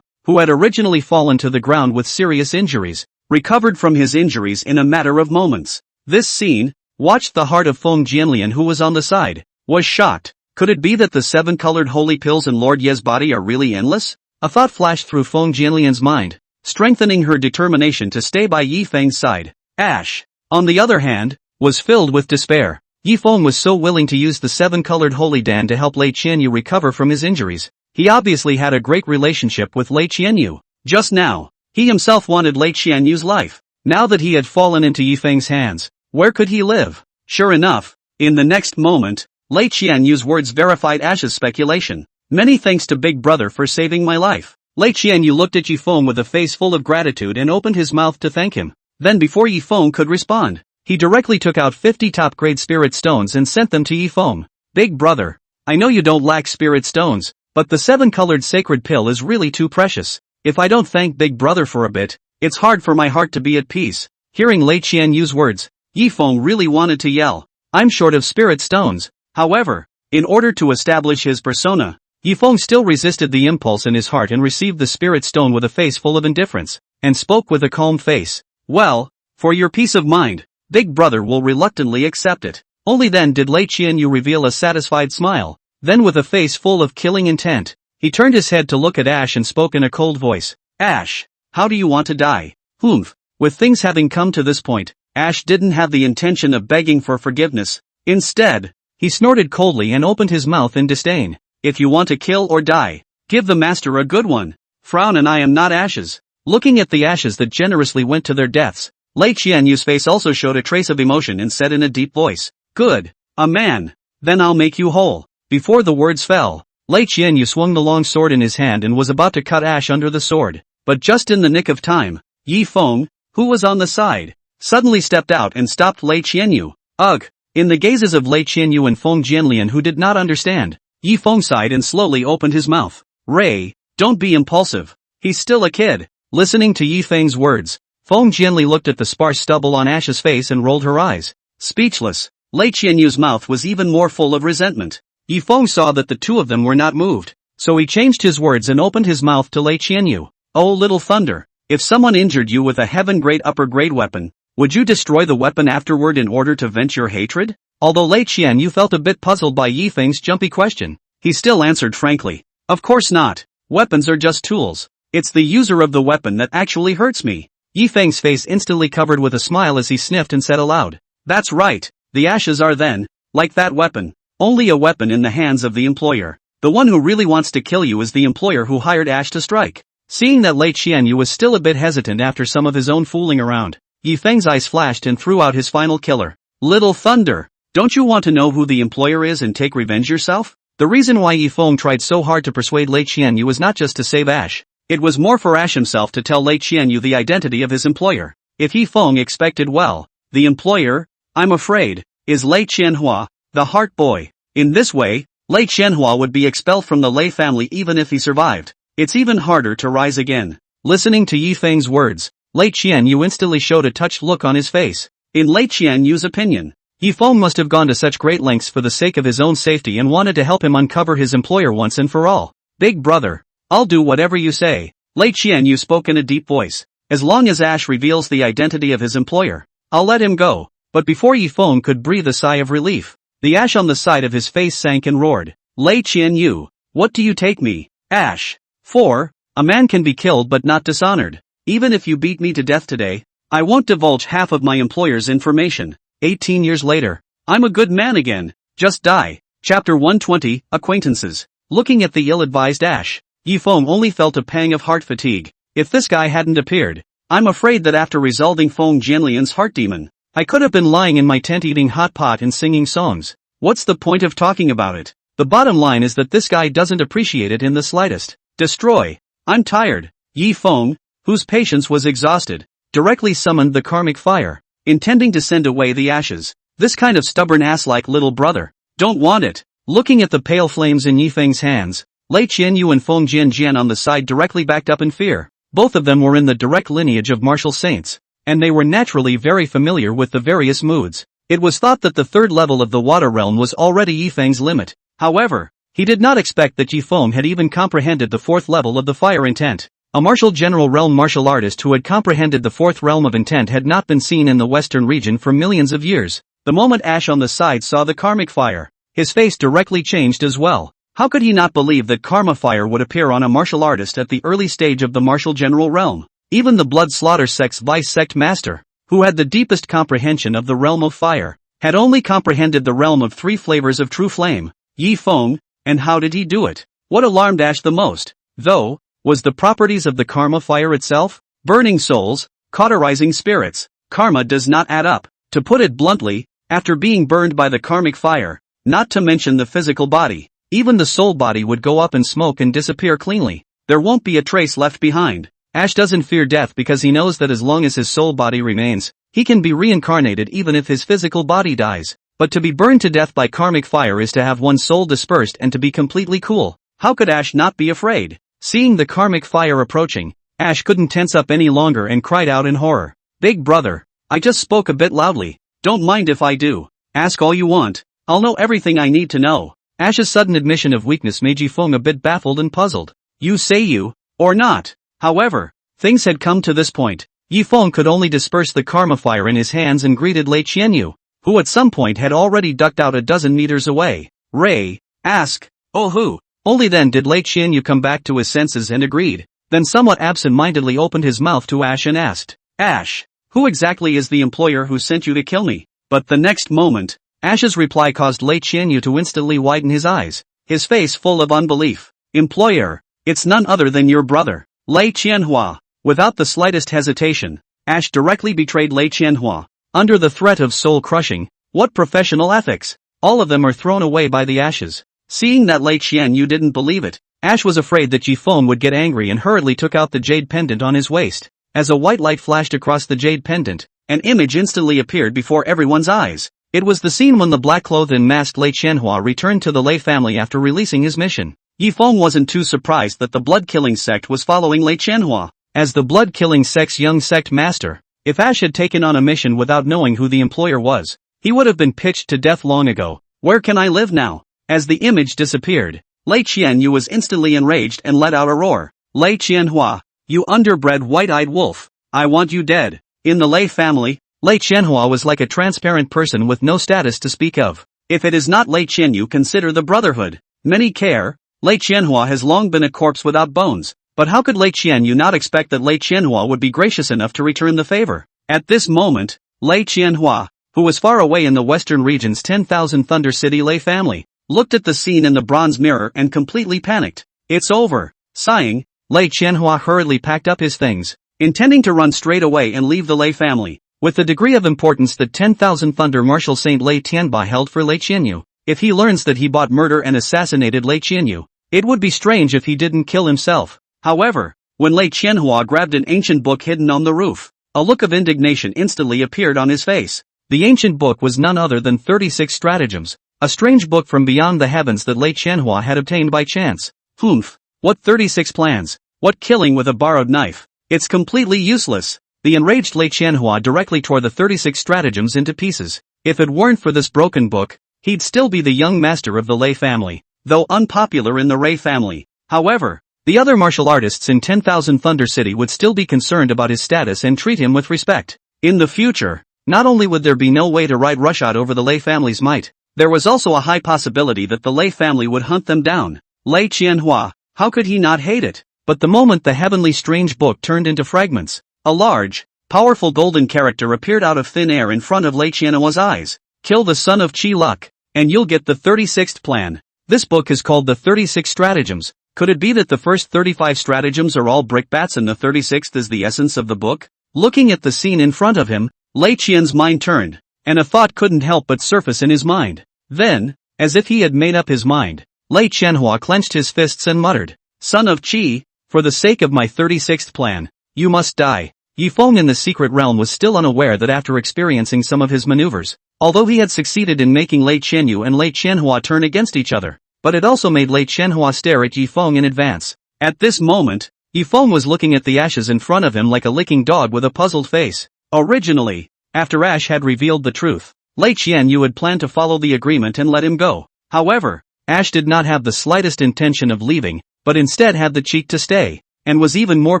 who had originally fallen to the ground with serious injuries, recovered from his injuries in a matter of moments. This scene, watched the heart of Feng Jianlian, who was on the side, was shocked. Could it be that the seven-colored holy pills in Lord Ye's body are really endless? A thought flashed through Feng Jianlian's mind, strengthening her determination to stay by Yi Feng's side. Ash, on the other hand, was filled with despair. Yi Feng was so willing to use the seven-colored holy dan to help Lei Qianyu recover from his injuries. He obviously had a great relationship with Lei Qianyu. Just now, he himself wanted Lei Qianyu's life. Now that he had fallen into Yi Feng's hands, where could he live? Sure enough, in the next moment, Lei Qianyu's words verified Ash's speculation. Many thanks to Big Brother for saving my life. Lei Qianyu looked at Yi Feng with a face full of gratitude and opened his mouth to thank him. Then before Yi Feng could respond, he directly took out 50 top-grade spirit stones and sent them to Yi Feng. Big Brother, I know you don't lack spirit stones, but the seven-colored sacred pill is really too precious. If I don't thank Big Brother for a bit, it's hard for my heart to be at peace. Hearing Lei Qianyu's words, Yi Feng really wanted to yell, I'm short of spirit stones. However, in order to establish his persona, Yi Feng still resisted the impulse in his heart and received the spirit stone with a face full of indifference, and spoke with a calm face. Well, for your peace of mind, Big Brother will reluctantly accept it. Only then did Lei Qianyu reveal a satisfied smile. Then with a face full of killing intent, he turned his head to look at Ash and spoke in a cold voice. Ash, how do you want to die? Humph. With things having come to this point, Ash didn't have the intention of begging for forgiveness. Instead, he snorted coldly and opened his mouth in disdain. If you want to kill or die, give the master a good one. Frown and I am not ashes. Looking at the ashes that generously went to their deaths, Lei Qianyu's face also showed a trace of emotion and said in a deep voice, Good, a man. Then I'll make you whole. Before the words fell, Lei Qianyu swung the long sword in his hand and was about to cut Ash under the sword. But just in the nick of time, Yi Feng, who was on the side, suddenly stepped out and stopped Lei Qianyu. Ugh! In the gazes of Lei Qianyu and Feng Jianlian, who did not understand, Yi Feng sighed and slowly opened his mouth. Ray, don't be impulsive. He's still a kid. Listening to Yi Feng's words, Feng Jianli looked at the sparse stubble on Ash's face and rolled her eyes. Speechless, Lei Qianyu's mouth was even more full of resentment. Yi Feng saw that the two of them were not moved, so he changed his words and opened his mouth to Lei Qianyu. Oh little thunder, if someone injured you with a heaven-grade upper-grade weapon, would you destroy the weapon afterward in order to vent your hatred? Although Lei Qianyu felt a bit puzzled by Yi Feng's jumpy question, he still answered frankly. Of course not. Weapons are just tools. It's the user of the weapon that actually hurts me. Yi Feng's face instantly covered with a smile as he sniffed and said aloud. That's right, the ashes are then, like that weapon, only a weapon in the hands of the employer. The one who really wants to kill you is the employer who hired Ash to strike. Seeing that Lei Qianyu was still a bit hesitant after some of his own fooling around, Yi Feng's eyes flashed and threw out his final killer. Little thunder, don't you want to know who the employer is and take revenge yourself? The reason why Yi Feng tried so hard to persuade Lei Qianyu was not just to save Ash. It was more for Ash himself to tell Lei Qianyu the identity of his employer. If Yi Feng expected well, the employer, I'm afraid, is Lei Qianhua, the heart boy. In this way, Lei Qianhua would be expelled from the Lei family even if he survived. It's even harder to rise again. Listening to Yi Feng's words, Lei Qianyu instantly showed a touched look on his face. In Lei Qianyu's opinion, Yi Feng must have gone to such great lengths for the sake of his own safety and wanted to help him uncover his employer once and for all. Big brother, I'll do whatever you say. Lei Qianyu spoke in a deep voice. As long as Ash reveals the identity of his employer, I'll let him go. But before Yi Feng could breathe a sigh of relief, the ash on the side of his face sank and roared. Lei Qianyu, what do you take me, Ash, for? A man can be killed but not dishonored. Even if you beat me to death today, I won't divulge half of my employer's information. 18 years later, I'm a good man again. Just die. Chapter 120, Acquaintances. Looking at the ill-advised Ash, Yi Feng only felt a pang of heart fatigue. If this guy hadn't appeared, I'm afraid that after resolving Feng Jianlian's heart demon, I could have been lying in my tent eating hot pot and singing songs. What's the point of talking about it? The bottom line is that this guy doesn't appreciate it in the slightest. Destroy. I'm tired. Yi Feng, whose patience was exhausted, directly summoned the karmic fire, intending to send away the ashes. This kind of stubborn ass-like little brother. Don't want it. Looking at the pale flames in Yi Feng's hands, Lei Qianyu and Feng Jianjian on the side directly backed up in fear. Both of them were in the direct lineage of martial saints, and they were naturally very familiar with the various moods. It was thought that the third level of the water realm was already Yifeng's limit. However, he did not expect that Yifeng had even comprehended the fourth level of the fire intent. A martial general realm martial artist who had comprehended the fourth realm of intent had not been seen in the western region for millions of years. The moment Ash on the side saw the karmic fire, his face directly changed as well. How could he not believe that karma fire would appear on a martial artist at the early stage of the martial general realm? Even the blood slaughter sect's vice sect master, who had the deepest comprehension of the realm of fire, had only comprehended the realm of three flavors of true flame, Yifeng. And how did he do it? What alarmed Ash the most, though, was the properties of the karma fire itself. Burning souls, cauterizing spirits. Karma does not add up. To put it bluntly, after being burned by the karmic fire, not to mention the physical body, even the soul body would go up in smoke and disappear cleanly. There won't be a trace left behind. Ash doesn't fear death because he knows that as long as his soul body remains, he can be reincarnated even if his physical body dies. But to be burned to death by karmic fire is to have one's soul dispersed and to be completely cool. How could Ash not be afraid? Seeing the karmic fire approaching, Ash couldn't tense up any longer and cried out in horror. Big brother, I just spoke a bit loudly. Don't mind if I do. Ask all you want. I'll know everything I need to know. Ash's sudden admission of weakness made Yifeng a bit baffled and puzzled. You say you, or not. However, things had come to this point. Yifeng could only disperse the karma fire in his hands and greeted Lei Qianyu, who at some point had already ducked out a dozen meters away. Ray, ask, oh who? Only then did Lei Qianyu come back to his senses and agreed, then somewhat absent-mindedly opened his mouth to Ash and asked, Ash, who exactly is the employer who sent you to kill me? But the next moment, Ash's reply caused Lei Qianyu to instantly widen his eyes, his face full of unbelief. Employer, it's none other than your brother, Lei Qianhua. Without the slightest hesitation, Ash directly betrayed Lei Qianhua. Under the threat of soul-crushing, what professional ethics? All of them are thrown away by the ashes. Seeing that Lei Qianyu didn't believe it, Ash was afraid that Yifeng would get angry and hurriedly took out the jade pendant on his waist. As a white light flashed across the jade pendant, an image instantly appeared before everyone's eyes. It was the scene when the black-clothed and masked Lei Qianhua returned to the Lei family after releasing his mission. Yifeng wasn't too surprised that the blood-killing sect was following Lei Qianhua. As the blood-killing sect's young sect master, if Ash had taken on a mission without knowing who the employer was, he would have been pitched to death long ago. Where can I live now? As the image disappeared, Lei Qianyu was instantly enraged and let out a roar. Lei Qianhua, you underbred white-eyed wolf, I want you dead. In the Lei family, Lei Qianhua was like a transparent person with no status to speak of. If it is not Lei Qianyu, consider the brotherhood. Many care, Lei Qianhua has long been a corpse without bones. But how could Lei Qianyu not expect that Lei Qianhua would be gracious enough to return the favor? At this moment, Lei Qianhua, who was far away in the western region's 10,000 Thunder City Lei family, looked at the scene in the bronze mirror and completely panicked. It's over. Sighing, Lei Qianhua hurriedly packed up his things, intending to run straight away and leave the Lei family. With the degree of importance that 10,000 Thunder Marshal Saint Lei Tianbai held for Lei Qianyu, if he learns that he bought murder and assassinated Lei Qianyu, it would be strange if he didn't kill himself. However, when Lei Qianhua grabbed an ancient book hidden on the roof, a look of indignation instantly appeared on his face. The ancient book was none other than 36 Stratagems, a strange book from beyond the heavens that Lei Qianhua had obtained by chance. Humph, what 36 plans? What killing with a borrowed knife? It's completely useless. The enraged Lei Qianhua directly tore the 36 Stratagems into pieces. If it weren't for this broken book, he'd still be the young master of the Lei family, though unpopular in the Ray family. However, the other martial artists in 10,000 Thunder City would still be concerned about his status and treat him with respect. In the future, not only would there be no way to ride roughshod over the Lei family's might, there was also a high possibility that the Lei family would hunt them down. Lei Qianhua, how could he not hate it? But the moment the heavenly strange book turned into fragments, a large, powerful golden character appeared out of thin air in front of Lei Qianhua's eyes. Kill the son of Qi Luck, and you'll get the 36th plan. This book is called the 36 Stratagems. Could it be that the first 35 stratagems are all brickbats and the 36th is the essence of the book? Looking at the scene in front of him, Lei Qian's mind turned, and a thought couldn't help but surface in his mind. Then, as if he had made up his mind, Lei Qianhua clenched his fists and muttered, Son of Qi, for the sake of my 36th plan, you must die. Yifeng in the secret realm was still unaware that after experiencing some of his maneuvers, although he had succeeded in making Lei Qianyu and Lei Qianhua turn against each other, but it also made Lei Qianhua stare at Yifeng in advance. At this moment, Yifeng was looking at the ashes in front of him like a licking dog with a puzzled face. Originally, after Ash had revealed the truth, Lei Qianyu had planned to follow the agreement and let him go. However, Ash did not have the slightest intention of leaving, but instead had the cheek to stay, and was even more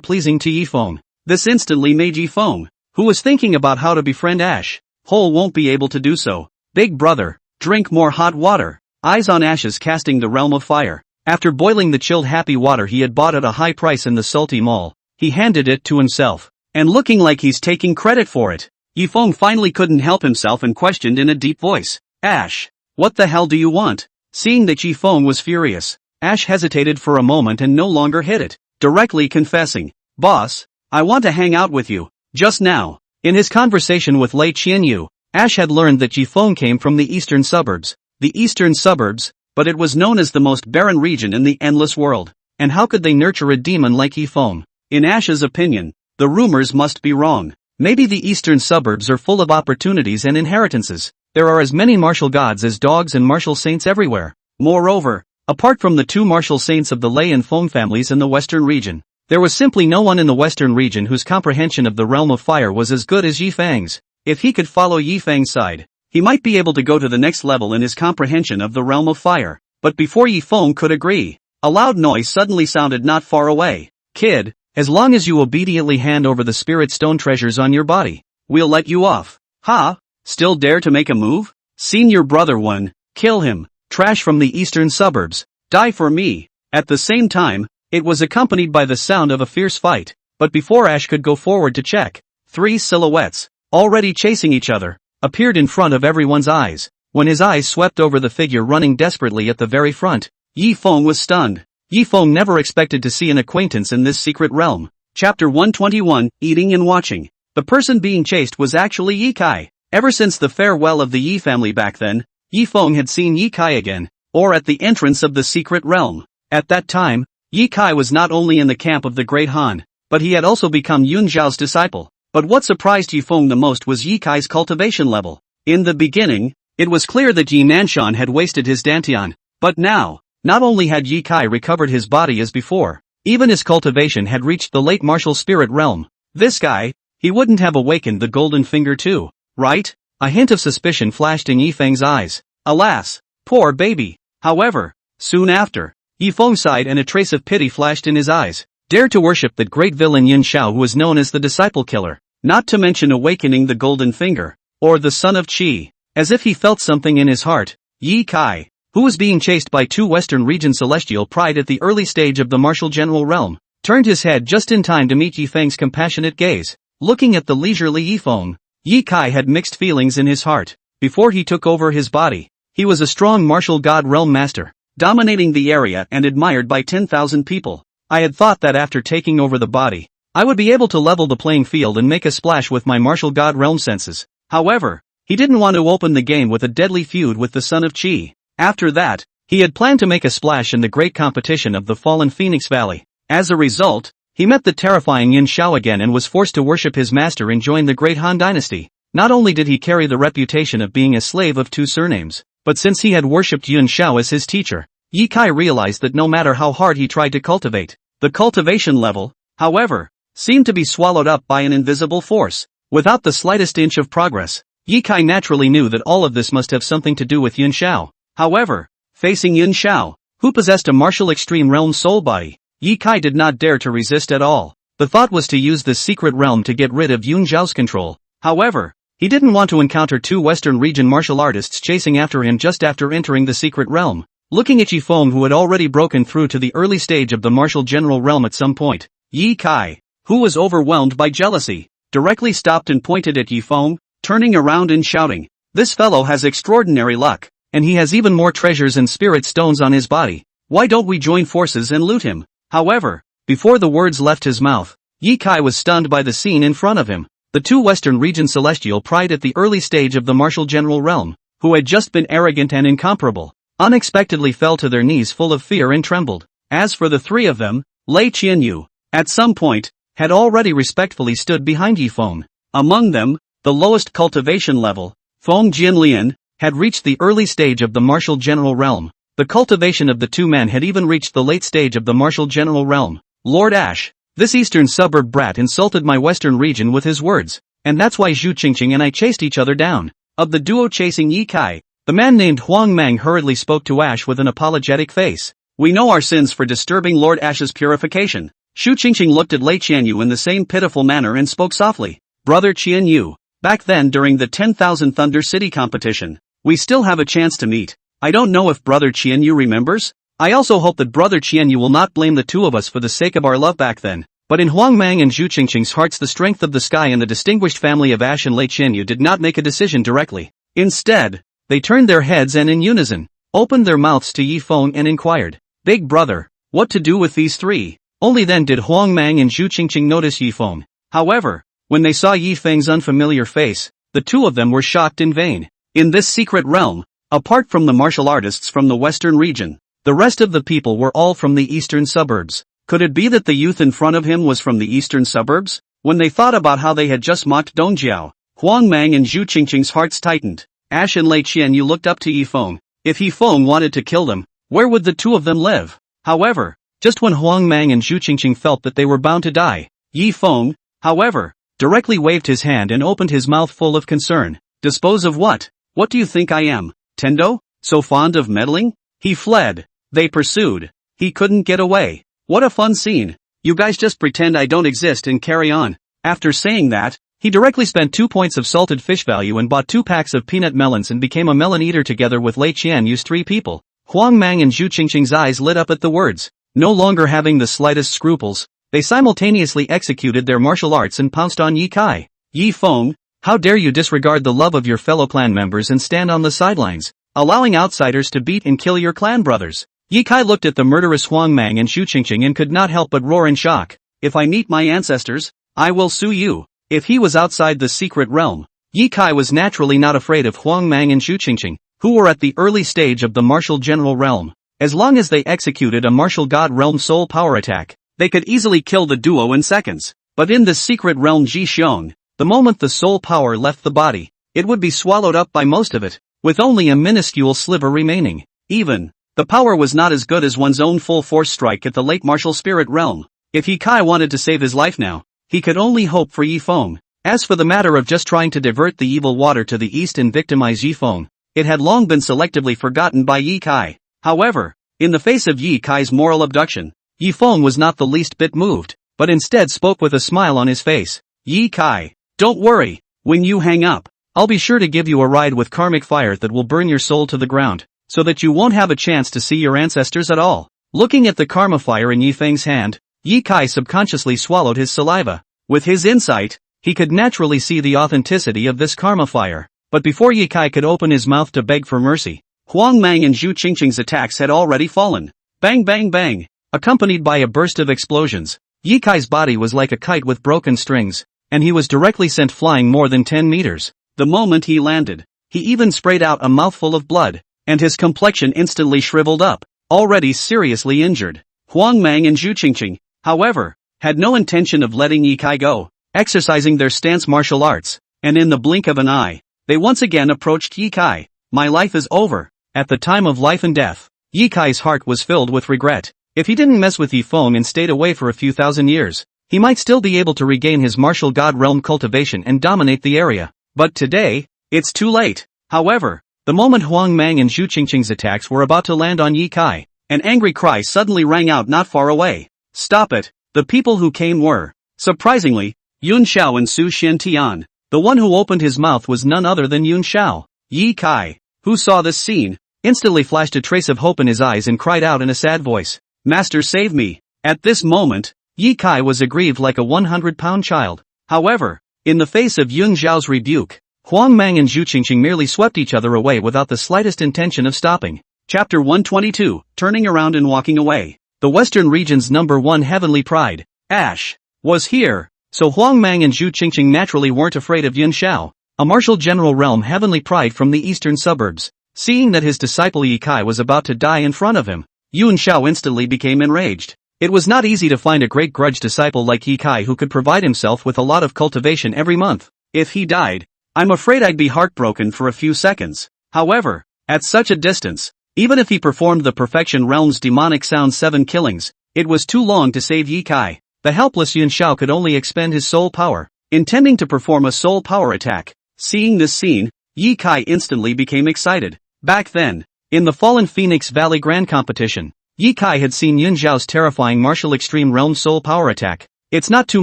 pleasing to Yifeng. This instantly made Yifeng, who was thinking about how to befriend Ash, won't be able to do so. Big brother, drink more hot water. Eyes on Ash's casting the realm of fire. After boiling the chilled happy water he had bought at a high price in the salty mall, he handed it to himself, and looking like he's taking credit for it. Yifeng finally couldn't help himself and questioned in a deep voice, Ash, what the hell do you want? Seeing that Yifeng was furious, Ash hesitated for a moment and no longer hid it, directly confessing, Boss, I want to hang out with you, just now. In his conversation with Lei Qianyu, Ash had learned that Yifeng came from the eastern suburbs. The eastern suburbs, but it was known as the most barren region in the endless world. And how could they nurture a demon like Yifeng? In Ash's opinion, the rumors must be wrong. Maybe the eastern suburbs are full of opportunities and inheritances. There are as many martial gods as dogs and martial saints everywhere. Moreover, apart from the two martial saints of the Lei and Feng families in the western region, there was simply no one in the western region whose comprehension of the realm of fire was as good as Yifeng's. If he could follow Yifeng's side, he might be able to go to the next level in his comprehension of the realm of fire. But before Yifeng could agree, a loud noise suddenly sounded not far away. Kid, as long as you obediently hand over the spirit stone treasures on your body, we'll let you off. Ha? Still dare to make a move? Seen your brother one, kill him, trash from the eastern suburbs, die for me. At the same time, it was accompanied by the sound of a fierce fight, but before Ash could go forward to check, three silhouettes, already chasing each other, appeared in front of everyone's eyes. When his eyes swept over the figure running desperately at the very front, Yifeng was stunned. Yifeng never expected to see an acquaintance in this secret realm. Chapter 121, Eating and Watching. The person being chased was actually Yi Kai. Ever since the farewell of the Yi family back then, Yifeng had seen Yi Kai again, or at the entrance of the secret realm. At that time, Yi Kai was not only in the camp of the Great Han, but he had also become Yun Zhao's disciple. But what surprised Yifeng the most was Yi Kai's cultivation level. In the beginning, it was clear that Yi Nanshan had wasted his dantian, but now, not only had Yi Kai recovered his body as before, even his cultivation had reached the late martial spirit realm. This guy, he wouldn't have awakened the golden finger too, right? A hint of suspicion flashed in Yifeng's eyes. Alas, poor baby. However, soon after, Yifeng sighed and a trace of pity flashed in his eyes. Dare to worship that great villain Yin Xiao who was known as the disciple killer, not to mention awakening the golden finger, or the son of Qi. As if he felt something in his heart, Yi Kai, who was being chased by two western region celestial pride at the early stage of the martial general realm, turned his head just in time to meet Yifeng's compassionate gaze. Looking at the leisurely Yifeng, Yi Kai had mixed feelings in his heart. Before he took over his body, he was a strong martial god realm master, dominating the area and admired by 10,000 people. I had thought that after taking over the body, I would be able to level the playing field and make a splash with my martial god realm senses. However, he didn't want to open the game with a deadly feud with the son of Qi. After that, he had planned to make a splash in the great competition of the fallen Phoenix Valley. As a result, he met the terrifying Yin Xiao again and was forced to worship his master and join the great Han dynasty. Not only did he carry the reputation of being a slave of two surnames, but since he had worshipped Yin Xiao as his teacher, Yi Kai realized that no matter how hard he tried to cultivate, the cultivation level, however, seemed to be swallowed up by an invisible force. Without the slightest inch of progress, Yi Kai naturally knew that all of this must have something to do with Yin Xiao. However, facing Yin Xiao, who possessed a martial extreme realm soul body, Yi Kai did not dare to resist at all. The thought was to use this secret realm to get rid of Yun Zhao's control. However, he didn't want to encounter two western region martial artists chasing after him just after entering the secret realm. Looking at Yifeng who had already broken through to the early stage of the martial general realm at some point, Yi Kai, who was overwhelmed by jealousy, directly stopped and pointed at Yifeng, turning around and shouting, "This fellow has extraordinary luck, and he has even more treasures and spirit stones on his body. Why don't we join forces and loot him?" However, before the words left his mouth, Yi Kai was stunned by the scene in front of him. The two western region celestial pride at the early stage of the martial general realm, who had just been arrogant and incomparable, unexpectedly fell to their knees full of fear and trembled. As for the three of them, Lei Qianyu, at some point, had already respectfully stood behind Yifeng. Among them, the lowest cultivation level, Feng Jinlian, had reached the early stage of the martial general realm. The cultivation of the two men had even reached the late stage of the martial general realm. Lord Ash, this eastern suburb brat insulted my western region with his words, and that's why Zhu Qingqing and I chased each other down. of the duo chasing Ye Kai, the man named Huang Mang hurriedly spoke to Ash with an apologetic face. We know our sins for disturbing Lord Ash's purification. Shu Qingqing looked at Lei Qianyu in the same pitiful manner and spoke softly. Brother Qianyu, back then during the 10,000 Thunder City competition, we still have a chance to meet. I don't know if Brother Qianyu remembers. I also hope that Brother Qianyu will not blame the two of us for the sake of our love back then. But in Huang Mang and Zhu Qingqing's hearts, the strength of the sky and the distinguished family of Ash and Lei Qianyu did not make a decision directly. Instead, they turned their heads and in unison, opened their mouths to Yi Feng and inquired, Big brother, what to do with these three? Only then did Huang Mang and Zhu Qingqing notice Yi Feng. However, when they saw Yi Feng's unfamiliar face, the two of them were shocked in vain. In this secret realm, apart from the martial artists from the western region, the rest of the people were all from the eastern suburbs. Could it be that the youth in front of him was from the eastern suburbs? When they thought about how they had just mocked Dong Jiao, Huang Mang and Zhu Qingqing's hearts tightened. Ash and Lei Qianyu looked up to Yi Feng. If Yi Feng wanted to kill them, where would the two of them live? However, just when Huang Mang and Zhu Qingqing felt that they were bound to die, Yi Feng, however, directly waved his hand and opened his mouth full of concern. Dispose of what? What do you think I am, Tendo? So fond of meddling? He fled. They pursued. He couldn't get away. What a fun scene. You guys just pretend I don't exist and carry on. After saying that, he directly spent 2 points of salted fish value and bought 2 packs of peanut melons and became a melon eater together with Lei Qianyu's 3 people. Huang Mang and Zhu Qingqing's eyes lit up at the words. No longer having the slightest scruples, they simultaneously executed their martial arts and pounced on Ye Kai. Yi Feng, how dare you disregard the love of your fellow clan members and stand on the sidelines, allowing outsiders to beat and kill your clan brothers. Ye Kai looked at the murderous Huang Mang and Zhu Qingqing and could not help but roar in shock. If I meet my ancestors, I will sue you. If he was outside the secret realm, Ye Kai was naturally not afraid of Huang Mang and Zhu Qingqing, who were at the early stage of the martial general realm. As long as they executed a martial god realm soul power attack, they could easily kill the duo in seconds. But in the secret realm Ji Xiong, the moment the soul power left the body, it would be swallowed up by most of it, with only a minuscule sliver remaining. Even, the power was not as good as one's own full force strike at the late martial spirit realm. If Ye Kai wanted to save his life now, he could only hope for Yi Feng. As for the matter of just trying to divert the evil water to the east and victimize Yi Feng, it had long been selectively forgotten by Ye Kai. However, in the face of Ye Kai's moral abduction, Yi Feng was not the least bit moved, but instead spoke with a smile on his face. Ye Kai, don't worry, when you hang up, I'll be sure to give you a ride with karmic fire that will burn your soul to the ground, so that you won't have a chance to see your ancestors at all. Looking at the karma fire in Yi Feng's hand, Ye Kai subconsciously swallowed his saliva. With his insight, he could naturally see the authenticity of this karma fire. But before Ye Kai could open his mouth to beg for mercy, Huang Mang and Zhu Qingqing's attacks had already fallen. Bang bang bang! Accompanied by a burst of explosions, Ye Kai's body was like a kite with broken strings, and he was directly sent flying more than 10 meters. The moment he landed, he even sprayed out a mouthful of blood, and his complexion instantly shriveled up, already seriously injured. Huang Mang and Zhu Qingqing, however, had no intention of letting Ye Kai go, exercising their stance martial arts, and in the blink of an eye, they once again approached Ye Kai. My life is over. At the time of life and death, Ye Kai's heart was filled with regret. If he didn't mess with Yi Feng and stayed away for a few thousand years, he might still be able to regain his martial god realm cultivation and dominate the area. But today, it's too late. However, the moment Huang Mang and Zhu Qingqing's attacks were about to land on Ye Kai, an angry cry suddenly rang out not far away. Stop it! The people who came were, surprisingly, Yun Xiao and Su Xiantian. The one who opened his mouth was none other than Yun Xiao. Ye Kai, who saw this scene, instantly flashed a trace of hope in his eyes and cried out in a sad voice, Master, save me. At this moment, Ye Kai was aggrieved like a 100-pound child. However, in the face of Yun Xiao's rebuke, Huang Mang and Zhu Qingqing merely swept each other away without the slightest intention of stopping. Chapter 122, Turning Around and Walking Away. The Western region's #1 heavenly pride, Ash, was here, so Huang Mang and Zhu Qingqing naturally weren't afraid of Yun Xiao, a martial general realm heavenly pride from the eastern suburbs. Seeing that his disciple Ye Kai was about to die in front of him, Yun Xiao instantly became enraged. It was not easy to find a great grudge disciple like Ye Kai who could provide himself with a lot of cultivation every month. If he died, I'm afraid I'd be heartbroken for a few seconds. However, at such a distance, even if he performed the Perfection Realm's demonic sound 7 killings, it was too long to save Ye Kai. The helpless Yun Xiao could only expend his soul power, intending to perform a soul power attack. Seeing this scene, Ye Kai instantly became excited. Back then, in the Fallen Phoenix Valley Grand Competition, Ye Kai had seen Yun Zhao's terrifying martial extreme realm soul power attack. It's not too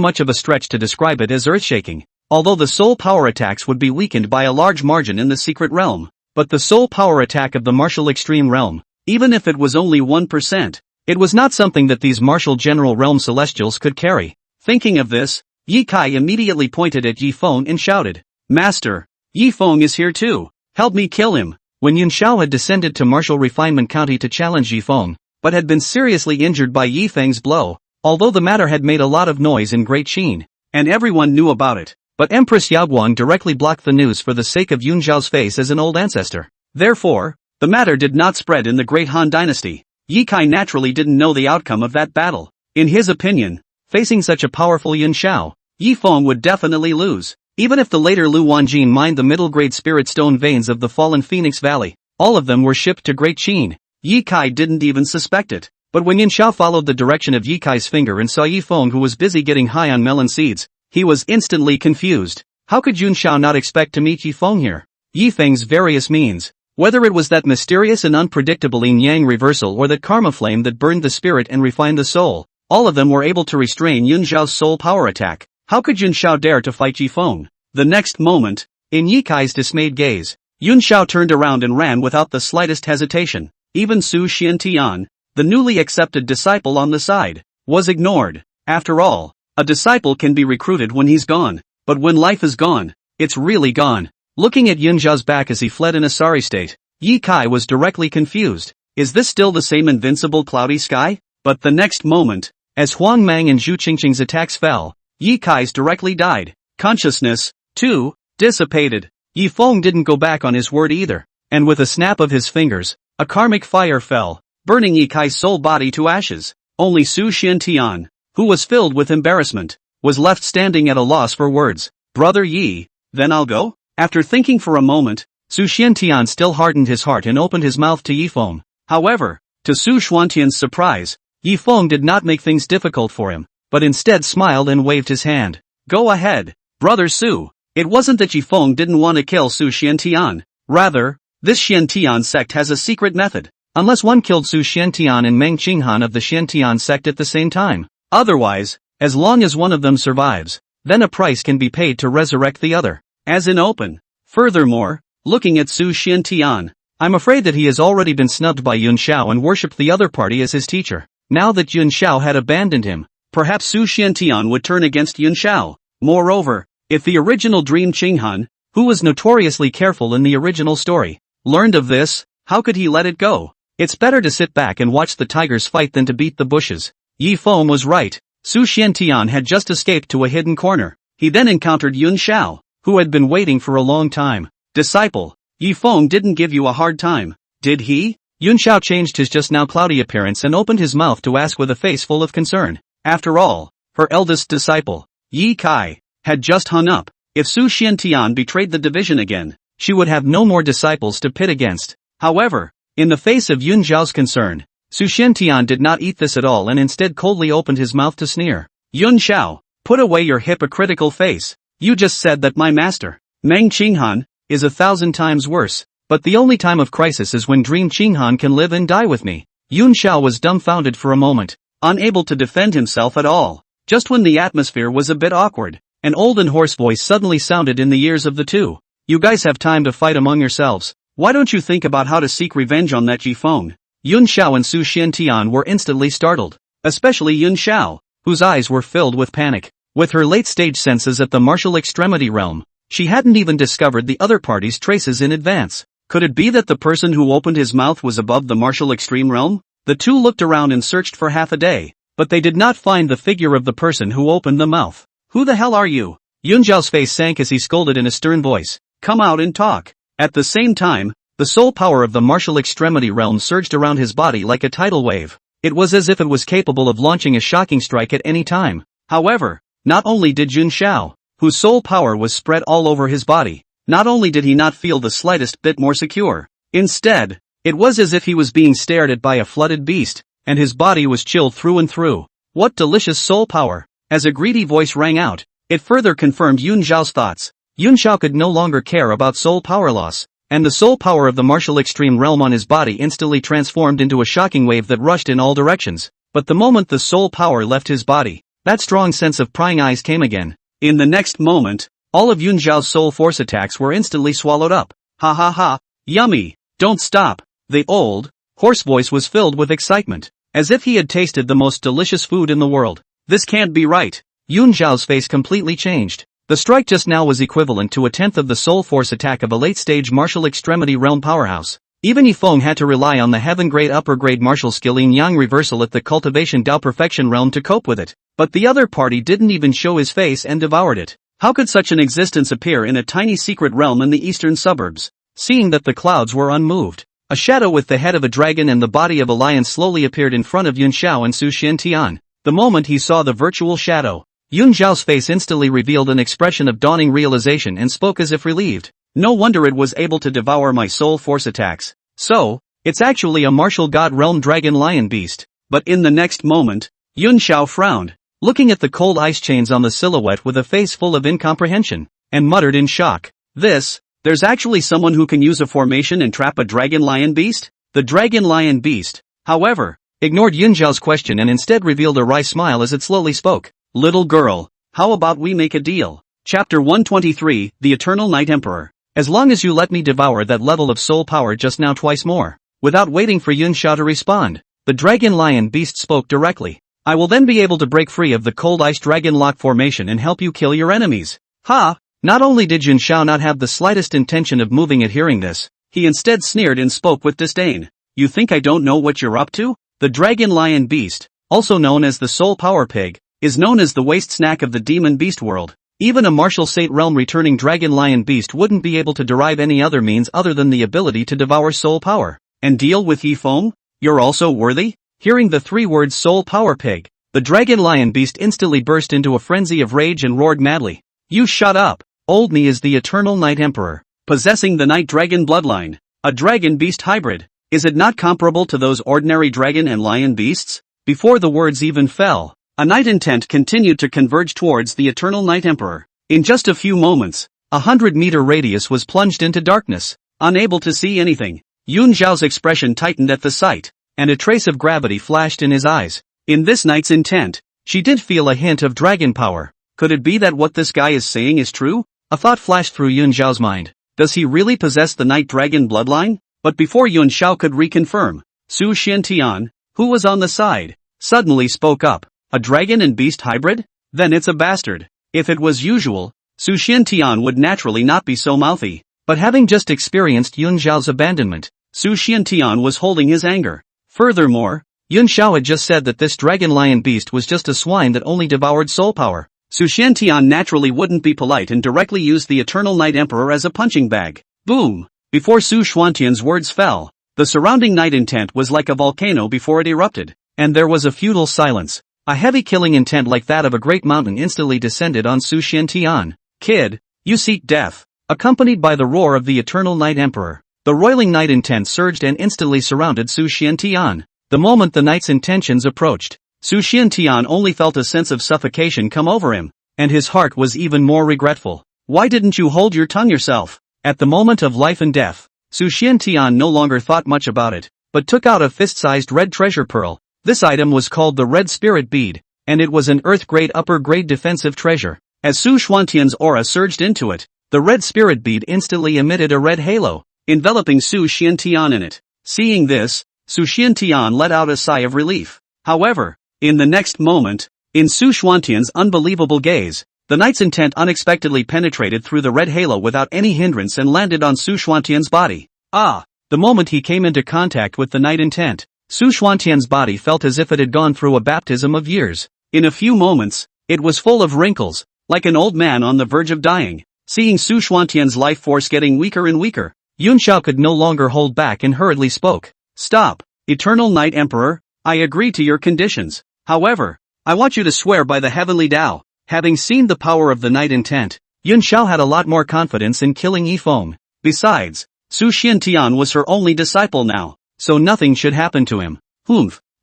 much of a stretch to describe it as earth-shaking, although the soul power attacks would be weakened by a large margin in the secret realm. But the soul power attack of the martial extreme realm, even if it was only 1%, it was not something that these martial general realm celestials could carry. Thinking of this, Ye Kai immediately pointed at Yi Feng and shouted, "Master, Yi Feng is here too. Help me kill him." When Yun Xiao had descended to Martial Refinement County to challenge Yi Feng, but had been seriously injured by Yi Feng's blow, although the matter had made a lot of noise in Great Qin, and everyone knew about it. But Empress Yaoguang directly blocked the news for the sake of Yun Zhao's face as an old ancestor. Therefore, the matter did not spread in the Great Han Dynasty. Ye Kai naturally didn't know the outcome of that battle. In his opinion, facing such a powerful Yun Xiao, Yi Feng would definitely lose. Even if the later Lu Wanjin mined the middle-grade spirit stone veins of the fallen Phoenix Valley, all of them were shipped to Great Qin. Ye Kai didn't even suspect it. But when Yun Xiao followed the direction of Ye Kai's finger and saw Yi Feng who was busy getting high on melon seeds, he was instantly confused. How could Yun Xiao not expect to meet Yi Feng here? Yi Feng's various means, whether it was that mysterious and unpredictable yin-yang reversal or that karma flame that burned the spirit and refined the soul, all of them were able to restrain Yun Xiao's soul power attack. How could Yun Xiao dare to fight Yi Feng? The next moment, in Ye Kai's dismayed gaze, Yun Xiao turned around and ran without the slightest hesitation. Even Su Xiantian, the newly accepted disciple on the side, was ignored. After all, a disciple can be recruited when he's gone, but when life is gone, it's really gone. Looking at Yun Xiao's back as he fled in a sorry state, Ye Kai was directly confused. Is this still the same invincible cloudy sky? But the next moment, as Huang Mang and Zhu Qingqing's attacks fell, Ye Kai's directly died. Consciousness, too, dissipated. Yi Feng didn't go back on his word either, and with a snap of his fingers, a karmic fire fell, burning Ye Kai's soul body to ashes. Only Su Xiantian, who was filled with embarrassment, was left standing at a loss for words. Brother Yi, then I'll go? After thinking for a moment, Su Xiantian still hardened his heart and opened his mouth to Yi Feng. However, to Su Xuantian's surprise, Yi Feng did not make things difficult for him, but instead smiled and waved his hand. Go ahead, Brother Su. It wasn't that Yi Feng didn't want to kill Su Xiantian. Rather, this Xiantian sect has a secret method. Unless one killed Su Xiantian and Meng Qinghan of the Xiantian sect at the same time. Otherwise, as long as one of them survives, then a price can be paid to resurrect the other. As in open. Furthermore, looking at Su Xiantian, I'm afraid that he has already been snubbed by Yun Xiao and worshipped the other party as his teacher. Now that Yun Xiao had abandoned him, perhaps Su Xiantian would turn against Yun Xiao. Moreover, if the original Dream Qinghan, who was notoriously careful in the original story, learned of this, how could he let it go? It's better to sit back and watch the tigers fight than to beat the bushes. Yi Feng was right. Su Xiantian had just escaped to a hidden corner. He then encountered Yun Xiao, who had been waiting for a long time. Disciple, Yi Feng didn't give you a hard time, did he? Yun Xiao changed his just now cloudy appearance and opened his mouth to ask with a face full of concern. After all, her eldest disciple, Ye Kai, had just hung up. If Su Xiantian betrayed the division again, she would have no more disciples to pit against. However, in the face of Yun Zhao's concern, Su Xiantian did not eat this at all and instead coldly opened his mouth to sneer. Yun Xiao, put away your hypocritical face. You just said that my master, Meng Qinghan, is 1,000 times worse, but the only time of crisis is when Dream Qinghan can live and die with me. Yun Xiao was dumbfounded for a moment, unable to defend himself at all. Just when the atmosphere was a bit awkward, an old and hoarse voice suddenly sounded in the ears of the two. You guys have time to fight among yourselves. Why don't you think about how to seek revenge on that Yi Feng? Yun Xiao and Su Xiantian were instantly startled, especially Yun Xiao, whose eyes were filled with panic. With her late-stage senses at the martial extremity realm, she hadn't even discovered the other party's traces in advance. Could it be that the person who opened his mouth was above the martial extreme realm? The two looked around and searched for half a day, but they did not find the figure of the person who opened the mouth. Who the hell are you? Yun Zhao's face sank as he scolded in a stern voice. Come out and talk. At the same time, the soul power of the martial extremity realm surged around his body like a tidal wave. It was as if it was capable of launching a shocking strike at any time. However, not only did Yun Xiao, whose soul power was spread all over his body, not only did he not feel the slightest bit more secure, instead, it was as if he was being stared at by a flooded beast, and his body was chilled through and through. What delicious soul power! As a greedy voice rang out, it further confirmed Yun Zhao's thoughts. Yun Xiao could no longer care about soul power loss, and the soul power of the martial extreme realm on his body instantly transformed into a shocking wave that rushed in all directions. But the moment the soul power left his body, that strong sense of prying eyes came again. In the next moment, all of Yun Xiao's soul force attacks were instantly swallowed up. Ha ha ha, yummy, don't stop. The old, hoarse voice was filled with excitement, as if he had tasted the most delicious food in the world. This can't be right. Yun Xiao's face completely changed. The strike just now was equivalent to a tenth of the soul force attack of a late-stage martial extremity realm powerhouse. Even Yifeng had to rely on the heaven-grade upper-grade martial skill yin-yang reversal at the cultivation Dao perfection realm to cope with it. But the other party didn't even show his face and devoured it. How could such an existence appear in a tiny secret realm in the eastern suburbs? Seeing that the clouds were unmoved, a shadow with the head of a dragon and the body of a lion slowly appeared in front of Yun Xiao and Su Xiantian. The moment he saw the virtual shadow, Yun Xiao's face instantly revealed an expression of dawning realization and spoke as if relieved. No wonder it was able to devour my soul force attacks. So, it's actually a martial god realm dragon lion beast. But in the next moment, Yun Xiao frowned, looking at the cold ice chains on the silhouette with a face full of incomprehension, and muttered in shock. There's actually someone who can use a formation and trap a dragon lion beast? The dragon lion beast, however, ignored Yun Xiao's question and instead revealed a wry smile as it slowly spoke. Little girl, how about we make a deal? Chapter 123, The Eternal Night Emperor. As long as you let me devour that level of soul power just now twice more. Without waiting for Yun Xiao to respond, the dragon lion beast spoke directly. I will then be able to break free of the cold ice dragon lock formation and help you kill your enemies. Ha! Not only did Yun Xiao not have the slightest intention of moving at hearing this, he instead sneered and spoke with disdain. You think I don't know what you're up to? The dragon lion beast, also known as the soul power pig, is known as the waste snack of the demon beast world. Even a martial Sate realm returning dragon lion beast wouldn't be able to derive any other means other than the ability to devour soul power. And deal with Yifeng? You're also worthy? Hearing the three words soul power pig, the dragon lion beast instantly burst into a frenzy of rage and roared madly. You shut up! Old me is the Eternal Night Emperor, possessing the Night Dragon bloodline, a dragon beast hybrid. Is it not comparable to those ordinary dragon and lion beasts? Before the words even fell, a night intent continued to converge towards the Eternal Night Emperor. In just a few moments, 100-meter radius was plunged into darkness, unable to see anything. Yun Xiao's expression tightened at the sight, and a trace of gravity flashed in his eyes. In this night's intent, she did feel a hint of dragon power. Could it be that what this guy is saying is true? A thought flashed through Yun Xiao's mind. Does he really possess the Night Dragon bloodline? But before Yun Xiao could reconfirm, Su Xiantian, who was on the side, suddenly spoke up. A dragon and beast hybrid? Then it's a bastard. If it was usual, Su Xiantian would naturally not be so mouthy. But having just experienced Yun Xiao's abandonment, Su Xiantian was holding his anger. Furthermore, Yun Xiao had just said that this dragon lion beast was just a swine that only devoured soul power. Su Xiantian naturally wouldn't be polite and directly used the Eternal Night Emperor as a punching bag. Boom! Before Su Xuantian's words fell, the surrounding night intent was like a volcano before it erupted, and there was a feudal silence. A heavy killing intent like that of a great mountain instantly descended on Su Xiantian. Kid, you seek death. Accompanied by the roar of the Eternal Night Emperor, the roiling night intent surged and instantly surrounded Su Xiantian. The moment the night's intentions approached, Su Xiantian only felt a sense of suffocation come over him, and his heart was even more regretful. Why didn't you hold your tongue yourself? At the moment of life and death, Su Xiantian no longer thought much about it, but took out a fist-sized red treasure pearl. This item was called the Red Spirit Bead, and it was an Earth-grade upper-grade defensive treasure. As Su Xuantian's aura surged into it, the Red Spirit Bead instantly emitted a red halo, enveloping Su Xiantian in it. Seeing this, Su Xiantian let out a sigh of relief. However, in the next moment, in Su Xuantian's unbelievable gaze, the night's intent unexpectedly penetrated through the red halo without any hindrance and landed on Su Xuantian's body. The moment he came into contact with the night intent, Su Xuantian's body felt as if it had gone through a baptism of years. In a few moments, it was full of wrinkles, like an old man on the verge of dying. Seeing Su Xuantian's life force getting weaker and weaker, Yun Xiao could no longer hold back and hurriedly spoke. Stop, Eternal Night Emperor, I agree to your conditions. However, I want you to swear by the heavenly Tao. Having seen the power of the night intent, Yun Xiao had a lot more confidence in killing Yifeng. Besides, Su Xiantian was her only disciple now, so nothing should happen to him.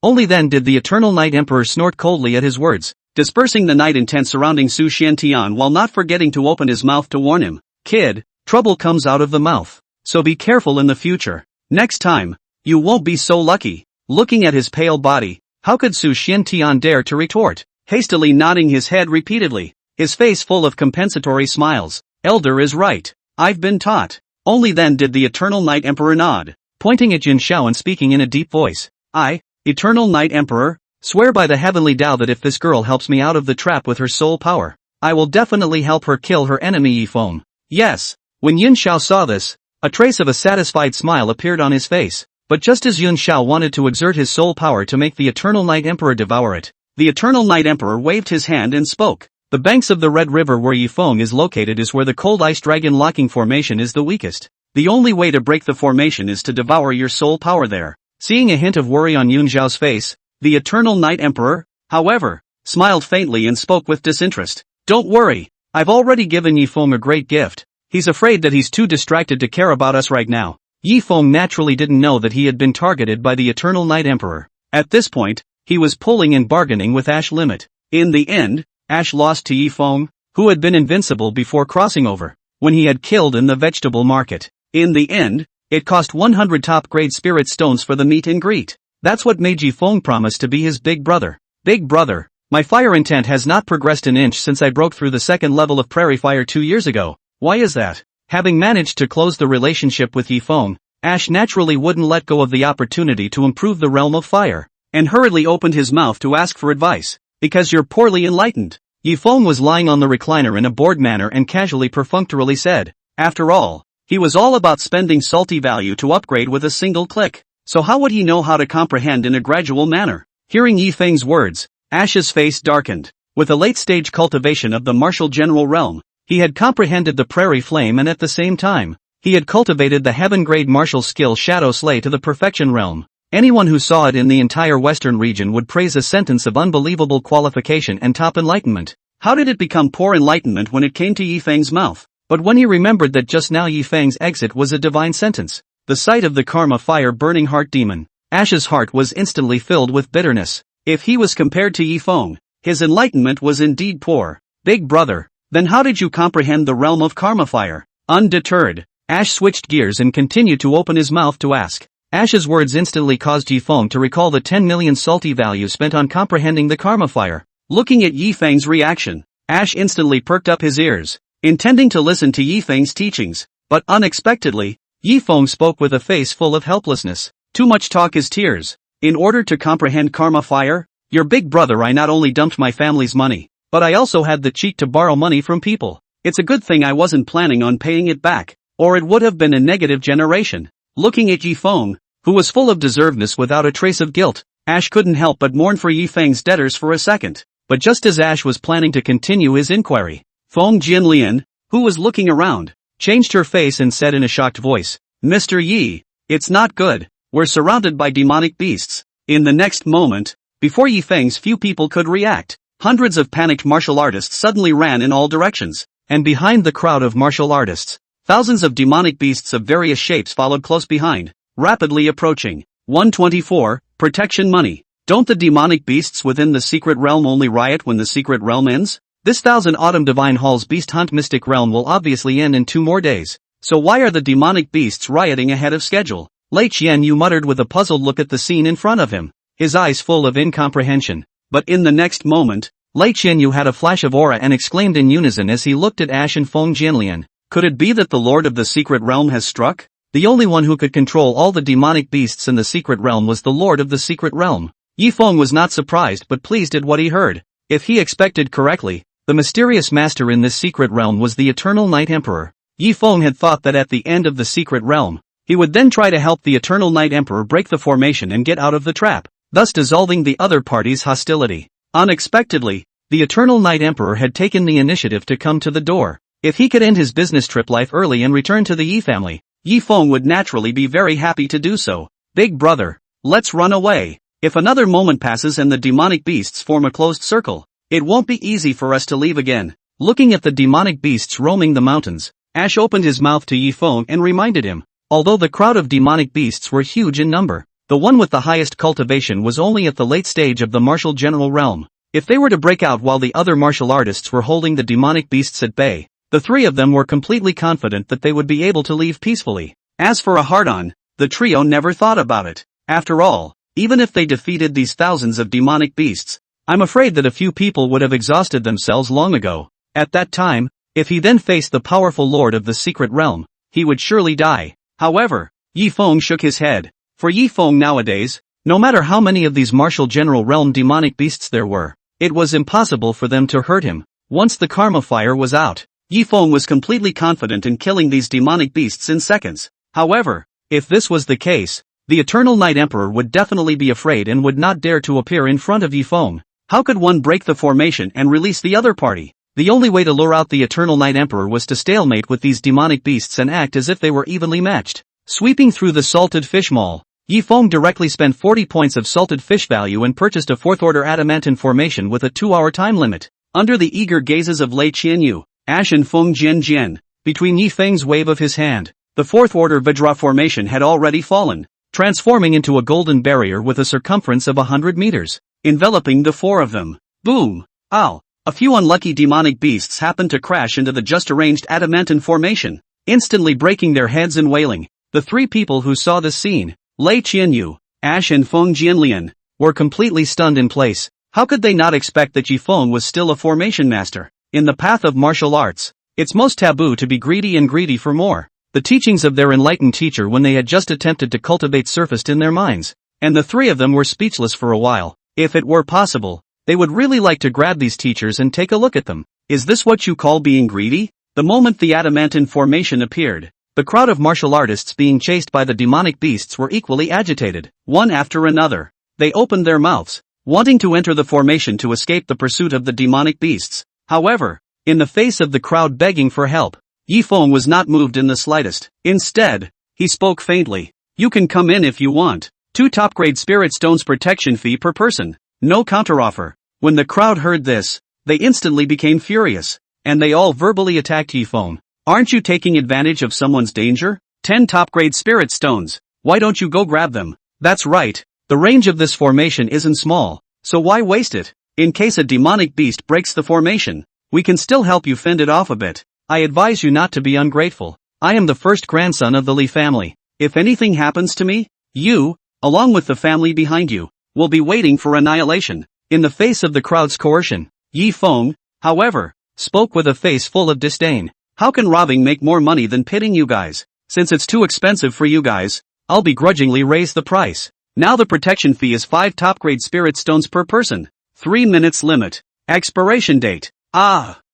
Only then did the Eternal Night Emperor snort coldly at his words. dispersing the night intent surrounding Su Xiantian while not forgetting to open his mouth to warn him. Kid, trouble comes out of the mouth. So be careful in the future. Next time, you won't be so lucky. Looking at his pale body, how could Su Xiantian dare to retort? Hastily nodding his head repeatedly, his face full of compensatory smiles. Elder is right. I've been taught. Only then did the Eternal Night Emperor nod, pointing at Jin Shao and speaking in a deep voice. I, Eternal Night Emperor, swear by the heavenly Tao that if this girl helps me out of the trap with her soul power, I will definitely help her kill her enemy Yifeng. Yes. When Yin Shao saw this, a trace of a satisfied smile appeared on his face, but just as Yin Shao wanted to exert his soul power to make the Eternal Night Emperor devour it, the Eternal Night Emperor waved his hand and spoke. The banks of the Red River where Yifeng is located is where the Cold Ice Dragon locking formation is the weakest. The only way to break the formation is to devour your soul power there. Seeing a hint of worry on Yun Zhao's face, the Eternal Night Emperor, however, smiled faintly and spoke with disinterest. Don't worry, I've already given Yifeng a great gift. He's afraid that he's too distracted to care about us right now. Yifeng naturally didn't know that he had been targeted by the Eternal Night Emperor. At this point, he was pulling and bargaining with Ash Limit. In the end, Ash lost to Yifeng, who had been invincible before crossing over, when he had killed in the vegetable market. In the end, it cost 100 top-grade spirit stones for the meet and greet. That's what made Yifeng promise to be his big brother. Big brother, my fire intent has not progressed an inch since I broke through the second level of Prairie Fire 2 years ago. Why is that? Having managed to close the relationship with Yifeng, Ash naturally wouldn't let go of the opportunity to improve the realm of fire, and hurriedly opened his mouth to ask for advice. Because you're poorly enlightened. Yifeng was lying on the recliner in a bored manner and casually perfunctorily said, after all, he was all about spending salty value to upgrade with a single click. So how would he know how to comprehend in a gradual manner? Hearing Yifeng's words, Ash's face darkened. With a late-stage cultivation of the martial general realm, he had comprehended the prairie flame and at the same time, he had cultivated the heaven-grade martial skill Shadow Slay to the perfection realm. Anyone who saw it in the entire western region would praise a sentence of unbelievable qualification and top enlightenment. How did it become poor enlightenment when it came to Yifeng's mouth? But when he remembered that just now Yifeng's exit was a divine sentence, the sight of the karma fire burning heart demon, Ash's heart was instantly filled with bitterness. If he was compared to Yifeng, his enlightenment was indeed poor. Big brother, then how did you comprehend the realm of karma fire? Undeterred, Ash switched gears and continued to open his mouth to ask. Ash's words instantly caused Yifeng to recall the 10 million salty value spent on comprehending the karma fire. Looking at Yifeng's reaction, Ash instantly perked up his ears, intending to listen to Yifeng's teachings, but unexpectedly, Yifeng spoke with a face full of helplessness. Too much talk is tears. In order to comprehend karma fire, your big brother I not only dumped my family's money, but I also had the cheek to borrow money from people. It's a good thing I wasn't planning on paying it back, or it would have been a negative generation. Looking at Yifeng, who was full of deservedness without a trace of guilt, Ash couldn't help but mourn for Yifeng's debtors for a second. But just as Ash was planning to continue his inquiry, Feng Jinlian, who was looking around, changed her face and said in a shocked voice, Mr. Yi, it's not good, we're surrounded by demonic beasts. In the next moment, before Yifeng's few people could react, hundreds of panicked martial artists suddenly ran in all directions, and behind the crowd of martial artists, thousands of demonic beasts of various shapes followed close behind, rapidly approaching. 124, Protection Money. Don't the demonic beasts within the secret realm only riot when the secret realm ends? This 1000 Autumn Divine Hall's Beast Hunt Mystic Realm will obviously end in 2 more days. So why are the demonic beasts rioting ahead of schedule? Lei Qianyu muttered with a puzzled look at the scene in front of him, his eyes full of incomprehension. But in the next moment, Lei Qianyu had a flash of aura and exclaimed in unison as he looked at Ash and Feng Jinlian, could it be that the Lord of the Secret Realm has struck? The only one who could control all the demonic beasts in the Secret Realm was the Lord of the Secret Realm. Yifeng was not surprised but pleased at what he heard. If he expected correctly, the mysterious master in this secret realm was the Eternal Night Emperor. Yifeng had thought that at the end of the secret realm, he would then try to help the Eternal Night Emperor break the formation and get out of the trap, thus dissolving the other party's hostility. Unexpectedly, the Eternal Night Emperor had taken the initiative to come to the door. If he could end his business trip life early and return to the Yi family, Yifeng would naturally be very happy to do so. Big brother, let's run away. If another moment passes and the demonic beasts form a closed circle, it won't be easy for us to leave again. Looking at the demonic beasts roaming the mountains, Ash opened his mouth to Yifeng and reminded him. Although the crowd of demonic beasts were huge in number, the one with the highest cultivation was only at the late stage of the martial general realm. If they were to break out while the other martial artists were holding the demonic beasts at bay, the three of them were completely confident that they would be able to leave peacefully. As for a hard-on, the trio never thought about it. After all, even if they defeated these thousands of demonic beasts, I'm afraid that a few people would have exhausted themselves long ago. At that time, if he then faced the powerful lord of the secret realm, he would surely die. However, Yi Feng shook his head. For Yi Feng nowadays, no matter how many of these martial general realm demonic beasts there were, it was impossible for them to hurt him. Once the karma fire was out, Yi Feng was completely confident in killing these demonic beasts in seconds. However, if this was the case, the Eternal Night Emperor would definitely be afraid and would not dare to appear in front of Yi Feng. How could one break the formation and release the other party? The only way to lure out the Eternal Night Emperor was to stalemate with these demonic beasts and act as if they were evenly matched. Sweeping through the salted fish mall, Yi Feng directly spent 40 points of salted fish value and purchased a 4th-order adamantine formation with a 2-hour time limit. Under the eager gazes of Lei Qianyu, Ash and Feng Jian, between Yi Feng's wave of his hand, the 4th-order Vajra formation had already fallen, transforming into a golden barrier with a circumference of 100 meters, enveloping the four of them. Boom! Ow! A few unlucky demonic beasts happened to crash into the just-arranged adamantine formation, instantly breaking their heads and wailing. The three people who saw this scene, Lei Qianyu, Ash and Feng Jianlian, were completely stunned in place. How could they not expect that Yi Feng was still a formation master? In the path of martial arts, it's most taboo to be greedy and greedy for more. The teachings of their enlightened teacher when they had just attempted to cultivate surfaced in their minds, and the three of them were speechless for a while. If it were possible, they would really like to grab these teachers and take a look at them. Is this what you call being greedy? The moment the adamantine formation appeared, the crowd of martial artists being chased by the demonic beasts were equally agitated. One after another, they opened their mouths, wanting to enter the formation to escape the pursuit of the demonic beasts. However, in the face of the crowd begging for help, Yi Feng was not moved in the slightest. Instead, he spoke faintly. You can come in if you want. 2 top-grade spirit stones protection fee per person. No counteroffer. When the crowd heard this, they instantly became furious, and they all verbally attacked Yi Feng. Aren't you taking advantage of someone's danger? 10 top-grade spirit stones. Why don't you go grab them? That's right. The range of this formation isn't small, so why waste it? In case a demonic beast breaks the formation, we can still help you fend it off a bit. I advise you not to be ungrateful. I am the first grandson of the Li family. If anything happens to me, you, along with the family behind you, will be waiting for annihilation. In the face of the crowd's coercion, Yi Feng, however, spoke with a face full of disdain. How can robbing make more money than pitting you guys? Since it's too expensive for you guys, I'll begrudgingly raise the price. Now the protection fee is 5 top-grade spirit stones per person. 3 minutes limit. Expiration date.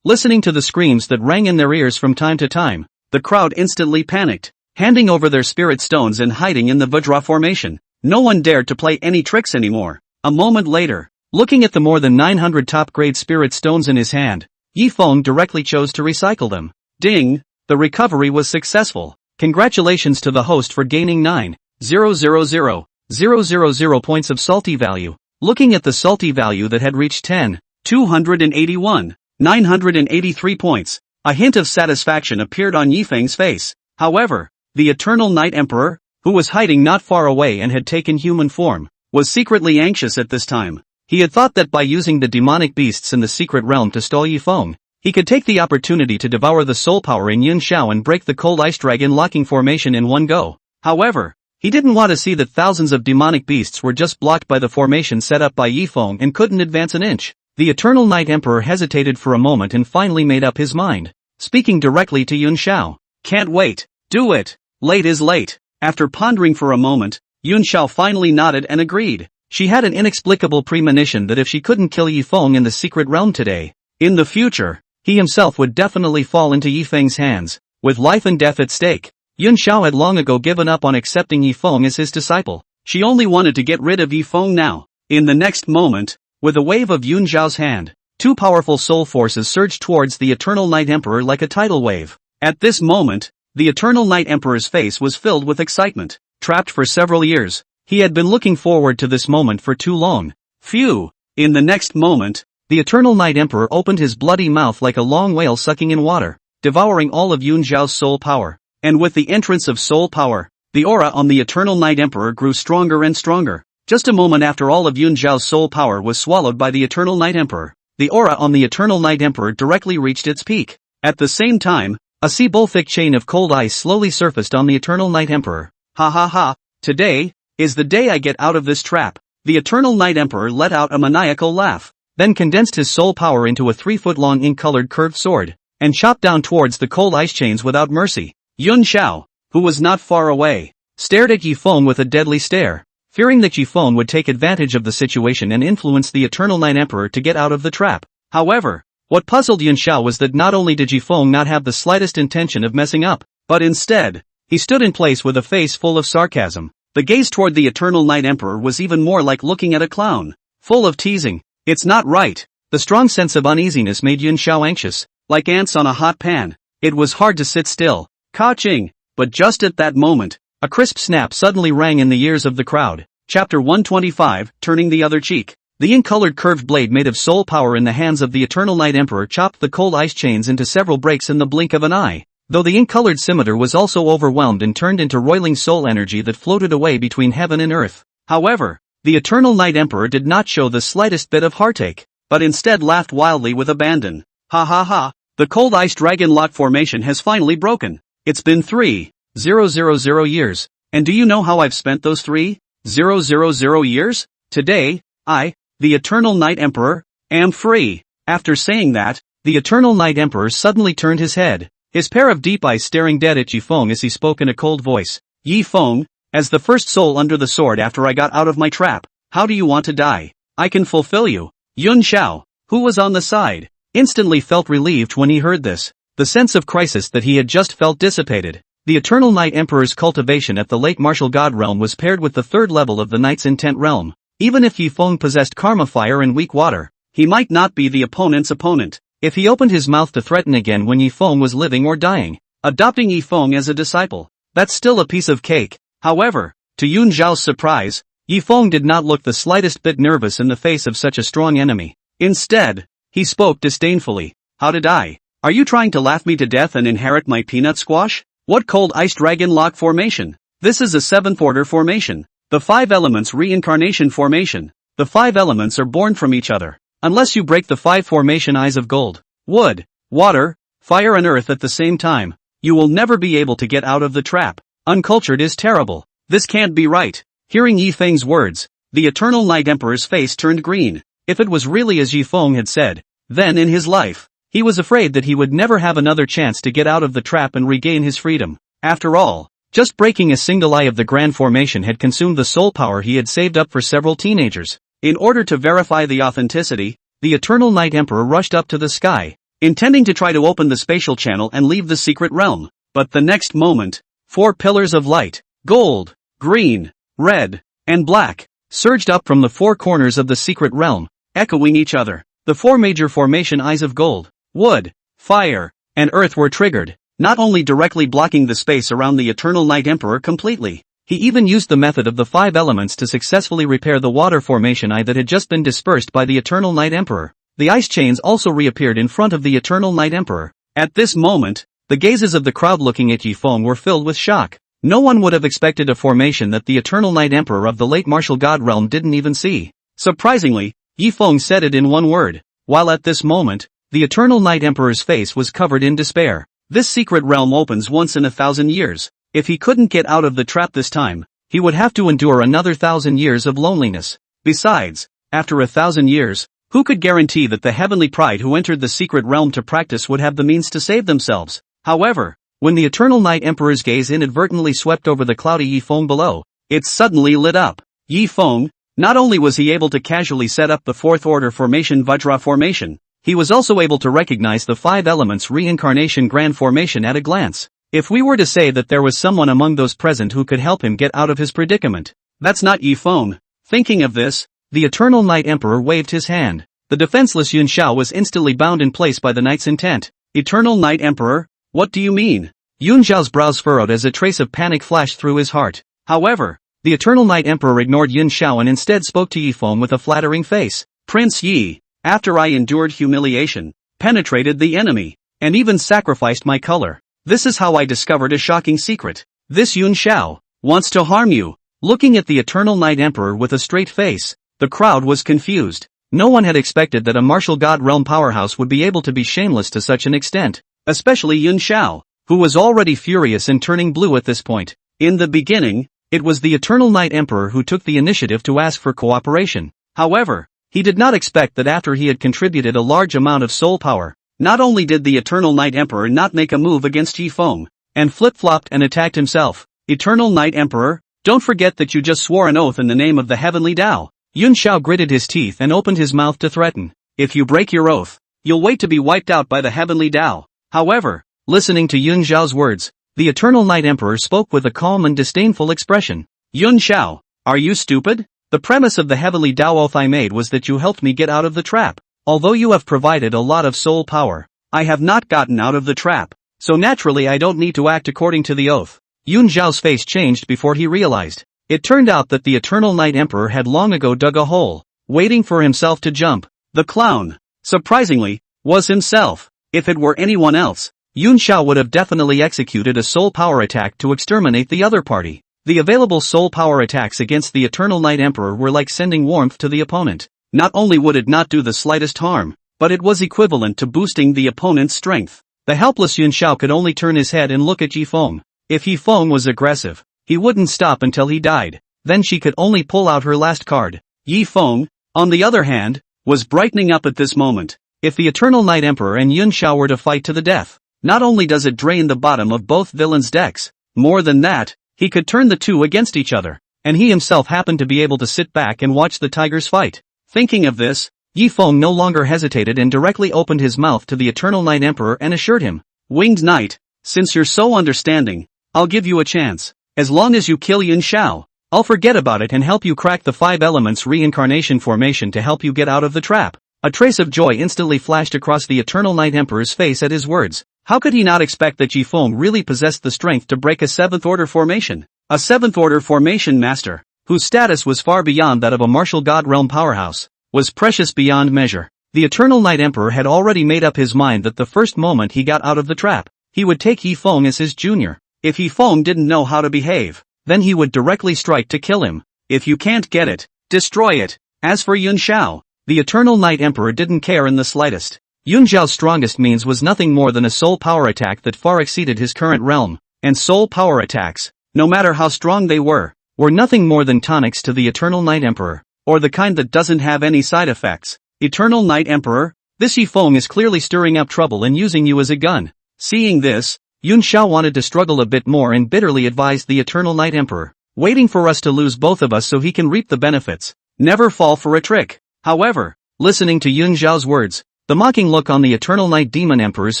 Listening to the screams that rang in their ears from time to time, the crowd instantly panicked, handing over their spirit stones and hiding in the Vajra formation. No one dared to play any tricks anymore. A moment later, looking at the more than 900 top-grade spirit stones in his hand, Yi Feng directly chose to recycle them. Ding! The recovery was successful. Congratulations to the host for gaining 9,000,000 points of salty value. Looking at the salty value that had reached 10,281,983 points, a hint of satisfaction appeared on Yi Feng's face. However, the Eternal Night Emperor, who was hiding not far away and had taken human form, was secretly anxious at this time. He had thought that by using the demonic beasts in the secret realm to stall Yi Feng, he could take the opportunity to devour the soul power in Yun Xiao and break the cold ice dragon locking formation in one go. However, he didn't want to see that thousands of demonic beasts were just blocked by the formation set up by Yi Feng and couldn't advance an inch. The Eternal Night Emperor hesitated for a moment and finally made up his mind, speaking directly to Yun Xiao. Can't wait. Do it. Late is late. After pondering for a moment, Yun Xiao finally nodded and agreed. She had an inexplicable premonition that if she couldn't kill Yi Feng in the secret realm today, in the future, he himself would definitely fall into Yi Feng's hands. With life and death at stake, Yun Xiao had long ago given up on accepting Yi Feng as his disciple. She only wanted to get rid of Yi Feng now. In the next moment, with a wave of Yun Xiao's hand, 2 powerful soul forces surged towards the Eternal Night Emperor like a tidal wave. At this moment, the Eternal Night Emperor's face was filled with excitement. Trapped for several years, he had been looking forward to this moment for too long. Phew! In the next moment, the Eternal Night Emperor opened his bloody mouth like a long whale sucking in water, devouring all of Yun Xiao's soul power. And with the entrance of soul power, the aura on the Eternal Night Emperor grew stronger and stronger. Just a moment after all of Yun Zhao's soul power was swallowed by the Eternal Night Emperor, the aura on the Eternal Night Emperor directly reached its peak. At the same time, a sea-bowl-thick chain of cold ice slowly surfaced on the Eternal Night Emperor. Ha ha ha, today is the day I get out of this trap. The Eternal Night Emperor let out a maniacal laugh, then condensed his soul power into a 3-foot-long ink-colored curved sword, and chopped down towards the cold ice chains without mercy. Yun Zhao, who was not far away, stared at Yi Feng with a deadly stare, fearing that Yi Feng would take advantage of the situation and influence the Eternal Night Emperor to get out of the trap. However, what puzzled Yun Zhao was that not only did Yi Feng not have the slightest intention of messing up, but instead, he stood in place with a face full of sarcasm. The gaze toward the Eternal Night Emperor was even more like looking at a clown, full of teasing. It's not right. The strong sense of uneasiness made Yun Zhao anxious, like ants on a hot pan. It was hard to sit still. Ka-ching! But just at that moment, a crisp snap suddenly rang in the ears of the crowd. Chapter 125, Turning the Other Cheek. The ink-colored curved blade made of soul power in the hands of the Eternal Night Emperor chopped the cold ice chains into several breaks in the blink of an eye, though the ink-colored scimitar was also overwhelmed and turned into roiling soul energy that floated away between heaven and earth. However, the Eternal Night Emperor did not show the slightest bit of heartache, but instead laughed wildly with abandon. Ha ha ha, the cold ice dragon lock formation has finally broken. It's been 3,000 years, and do you know how I've spent those 3,000 years? Today, I, the Eternal Night Emperor, am free. After saying that, the Eternal Night Emperor suddenly turned his head, his pair of deep eyes staring dead at Yi Feng as he spoke in a cold voice. Yi Feng, as the first soul under the sword after I got out of my trap, how do you want to die? I can fulfill you. Yun Zhao, who was on the side, instantly felt relieved when he heard this. The sense of crisis that he had just felt dissipated. The Eternal Night Emperor's cultivation at the late martial god realm was paired with the third level of the Knight's Intent realm. Even if Yi Feng possessed karma fire and weak water, he might not be the opponent's opponent. If he opened his mouth to threaten again when Yi Feng was living or dying, adopting Yi Feng as a disciple, that's still a piece of cake. However, to Yun Zhao's surprise, Yi Feng did not look the slightest bit nervous in the face of such a strong enemy. Instead, he spoke disdainfully. How did I? Are you trying to laugh me to death and inherit my peanut squash? What cold ice dragon lock formation? This is a 7th order formation. The 5 elements reincarnation formation. The 5 elements are born from each other. Unless you break the 5 formation eyes of gold, wood, water, fire and earth at the same time, you will never be able to get out of the trap. Uncultured is terrible. This can't be right. Hearing Yi Feng's words, the Eternal Night Emperor's face turned green. If it was really as Yi Feng had said, then in his life, he was afraid that he would never have another chance to get out of the trap and regain his freedom. After all, just breaking a single eye of the Grand Formation had consumed the soul power he had saved up for several teenagers. In order to verify the authenticity, the Eternal Night Emperor rushed up to the sky, intending to try to open the spatial channel and leave the secret realm. But the next moment, 4 pillars of light, gold, green, red, and black, surged up from the 4 corners of the secret realm, echoing each other. The 4 major formation eyes of gold, wood, fire, and earth were triggered, not only directly blocking the space around the Eternal Night Emperor completely, he even used the method of the 5 elements to successfully repair the water formation eye that had just been dispersed by the Eternal Night Emperor. The ice chains also reappeared in front of the Eternal Night Emperor. At this moment, the gazes of the crowd looking at Yi Feng were filled with shock. No one would have expected a formation that the Eternal Night Emperor of the late martial god realm didn't even see. Surprisingly, Yi Feng said it in one word, while at this moment, the Eternal Night Emperor's face was covered in despair. This secret realm opens once in 1,000 years. If he couldn't get out of the trap this time, he would have to endure another 1,000 years of loneliness. Besides, after 1,000 years, who could guarantee that the heavenly pride who entered the secret realm to practice would have the means to save themselves? However, when the Eternal Night Emperor's gaze inadvertently swept over the cloudy Yi Feng below, it suddenly lit up. Yi Feng, not only was he able to casually set up the 4th order formation Vajra formation, he was also able to recognize the 5 elements reincarnation grand formation at a glance. If we were to say that there was someone among those present who could help him get out of his predicament, that's not Yi Feng. Thinking of this, the Eternal Night Emperor waved his hand. The defenseless Yun Zhao was instantly bound in place by the Knight's intent. Eternal Night Emperor, what do you mean? Yun Zhao's brows furrowed as a trace of panic flashed through his heart. However, the Eternal Night Emperor ignored Yun Zhao and instead spoke to Yi Feng with a flattering face. Prince Yi, after I endured humiliation, penetrated the enemy, and even sacrificed my color, this is how I discovered a shocking secret. This Yun Zhao wants to harm you. Looking at the Eternal Night Emperor with a straight face, the crowd was confused. No one had expected that a martial god realm powerhouse would be able to be shameless to such an extent, especially Yun Xiao, who was already furious and turning blue at this point. In the beginning, it was the Eternal Night Emperor who took the initiative to ask for cooperation. However, he did not expect that after he had contributed a large amount of soul power, not only did the Eternal Night Emperor not make a move against Yi Feng, and flip-flopped and attacked himself. Eternal Night Emperor, don't forget that you just swore an oath in the name of the Heavenly Tao. Yun Xiao gritted his teeth and opened his mouth to threaten. If you break your oath, you'll wait to be wiped out by the Heavenly Tao. However, listening to Yun Xiao's words, the Eternal Night Emperor spoke with a calm and disdainful expression. Yun Xiao, are you stupid? The premise of the Heavenly Tao oath I made was that you helped me get out of the trap. Although you have provided a lot of soul power, I have not gotten out of the trap, so naturally I don't need to act according to the oath. Yun Xiao's face changed before he realized. It turned out that the Eternal Night Emperor had long ago dug a hole, waiting for himself to jump. The clown, surprisingly, was himself. If it were anyone else, Yun Xiao would have definitely executed a soul power attack to exterminate the other party. The available soul power attacks against the Eternal Night Emperor were like sending warmth to the opponent. Not only would it not do the slightest harm, but it was equivalent to boosting the opponent's strength. The helpless Yun Xiao could only turn his head and look at Yi Feng. If Yi Feng was aggressive, he wouldn't stop until he died. Then she could only pull out her last card. Yi Feng, on the other hand, was brightening up at this moment. If the Eternal Night Emperor and Yun Xiao were to fight to the death, not only does it drain the bottom of both villains' decks, more than that, he could turn the two against each other, and he himself happened to be able to sit back and watch the tigers fight. Thinking of this, Yi Feng no longer hesitated and directly opened his mouth to the Eternal Night Emperor and assured him, Winged Knight, since you're so understanding, I'll give you a chance. As long as you kill Yun Xiao, I'll forget about it and help you crack the 5 elements reincarnation formation to help you get out of the trap. A trace of joy instantly flashed across the Eternal Night Emperor's face at his words. How could he not expect that Yi Feng really possessed the strength to break a 7th order formation? A 7th order formation master, whose status was far beyond that of a martial god realm powerhouse, was precious beyond measure. The Eternal Night Emperor had already made up his mind that the first moment he got out of the trap, he would take Yi Feng as his junior. If Yi Feng didn't know how to behave, then he would directly strike to kill him. If you can't get it, destroy it. As for Yun Xiao, the Eternal Night Emperor didn't care in the slightest. Yun Xiao's strongest means was nothing more than a soul power attack that far exceeded his current realm, and soul power attacks, no matter how strong they were nothing more than tonics to the Eternal Night Emperor, or the kind that doesn't have any side effects. Eternal Night Emperor, this Yi Feng is clearly stirring up trouble and using you as a gun. Seeing this, Yun Xiao wanted to struggle a bit more and bitterly advised the Eternal Night Emperor, waiting for us to lose both of us so he can reap the benefits. Never fall for a trick. However, listening to Yun Xiao's words, the mocking look on the Eternal Night Demon Emperor's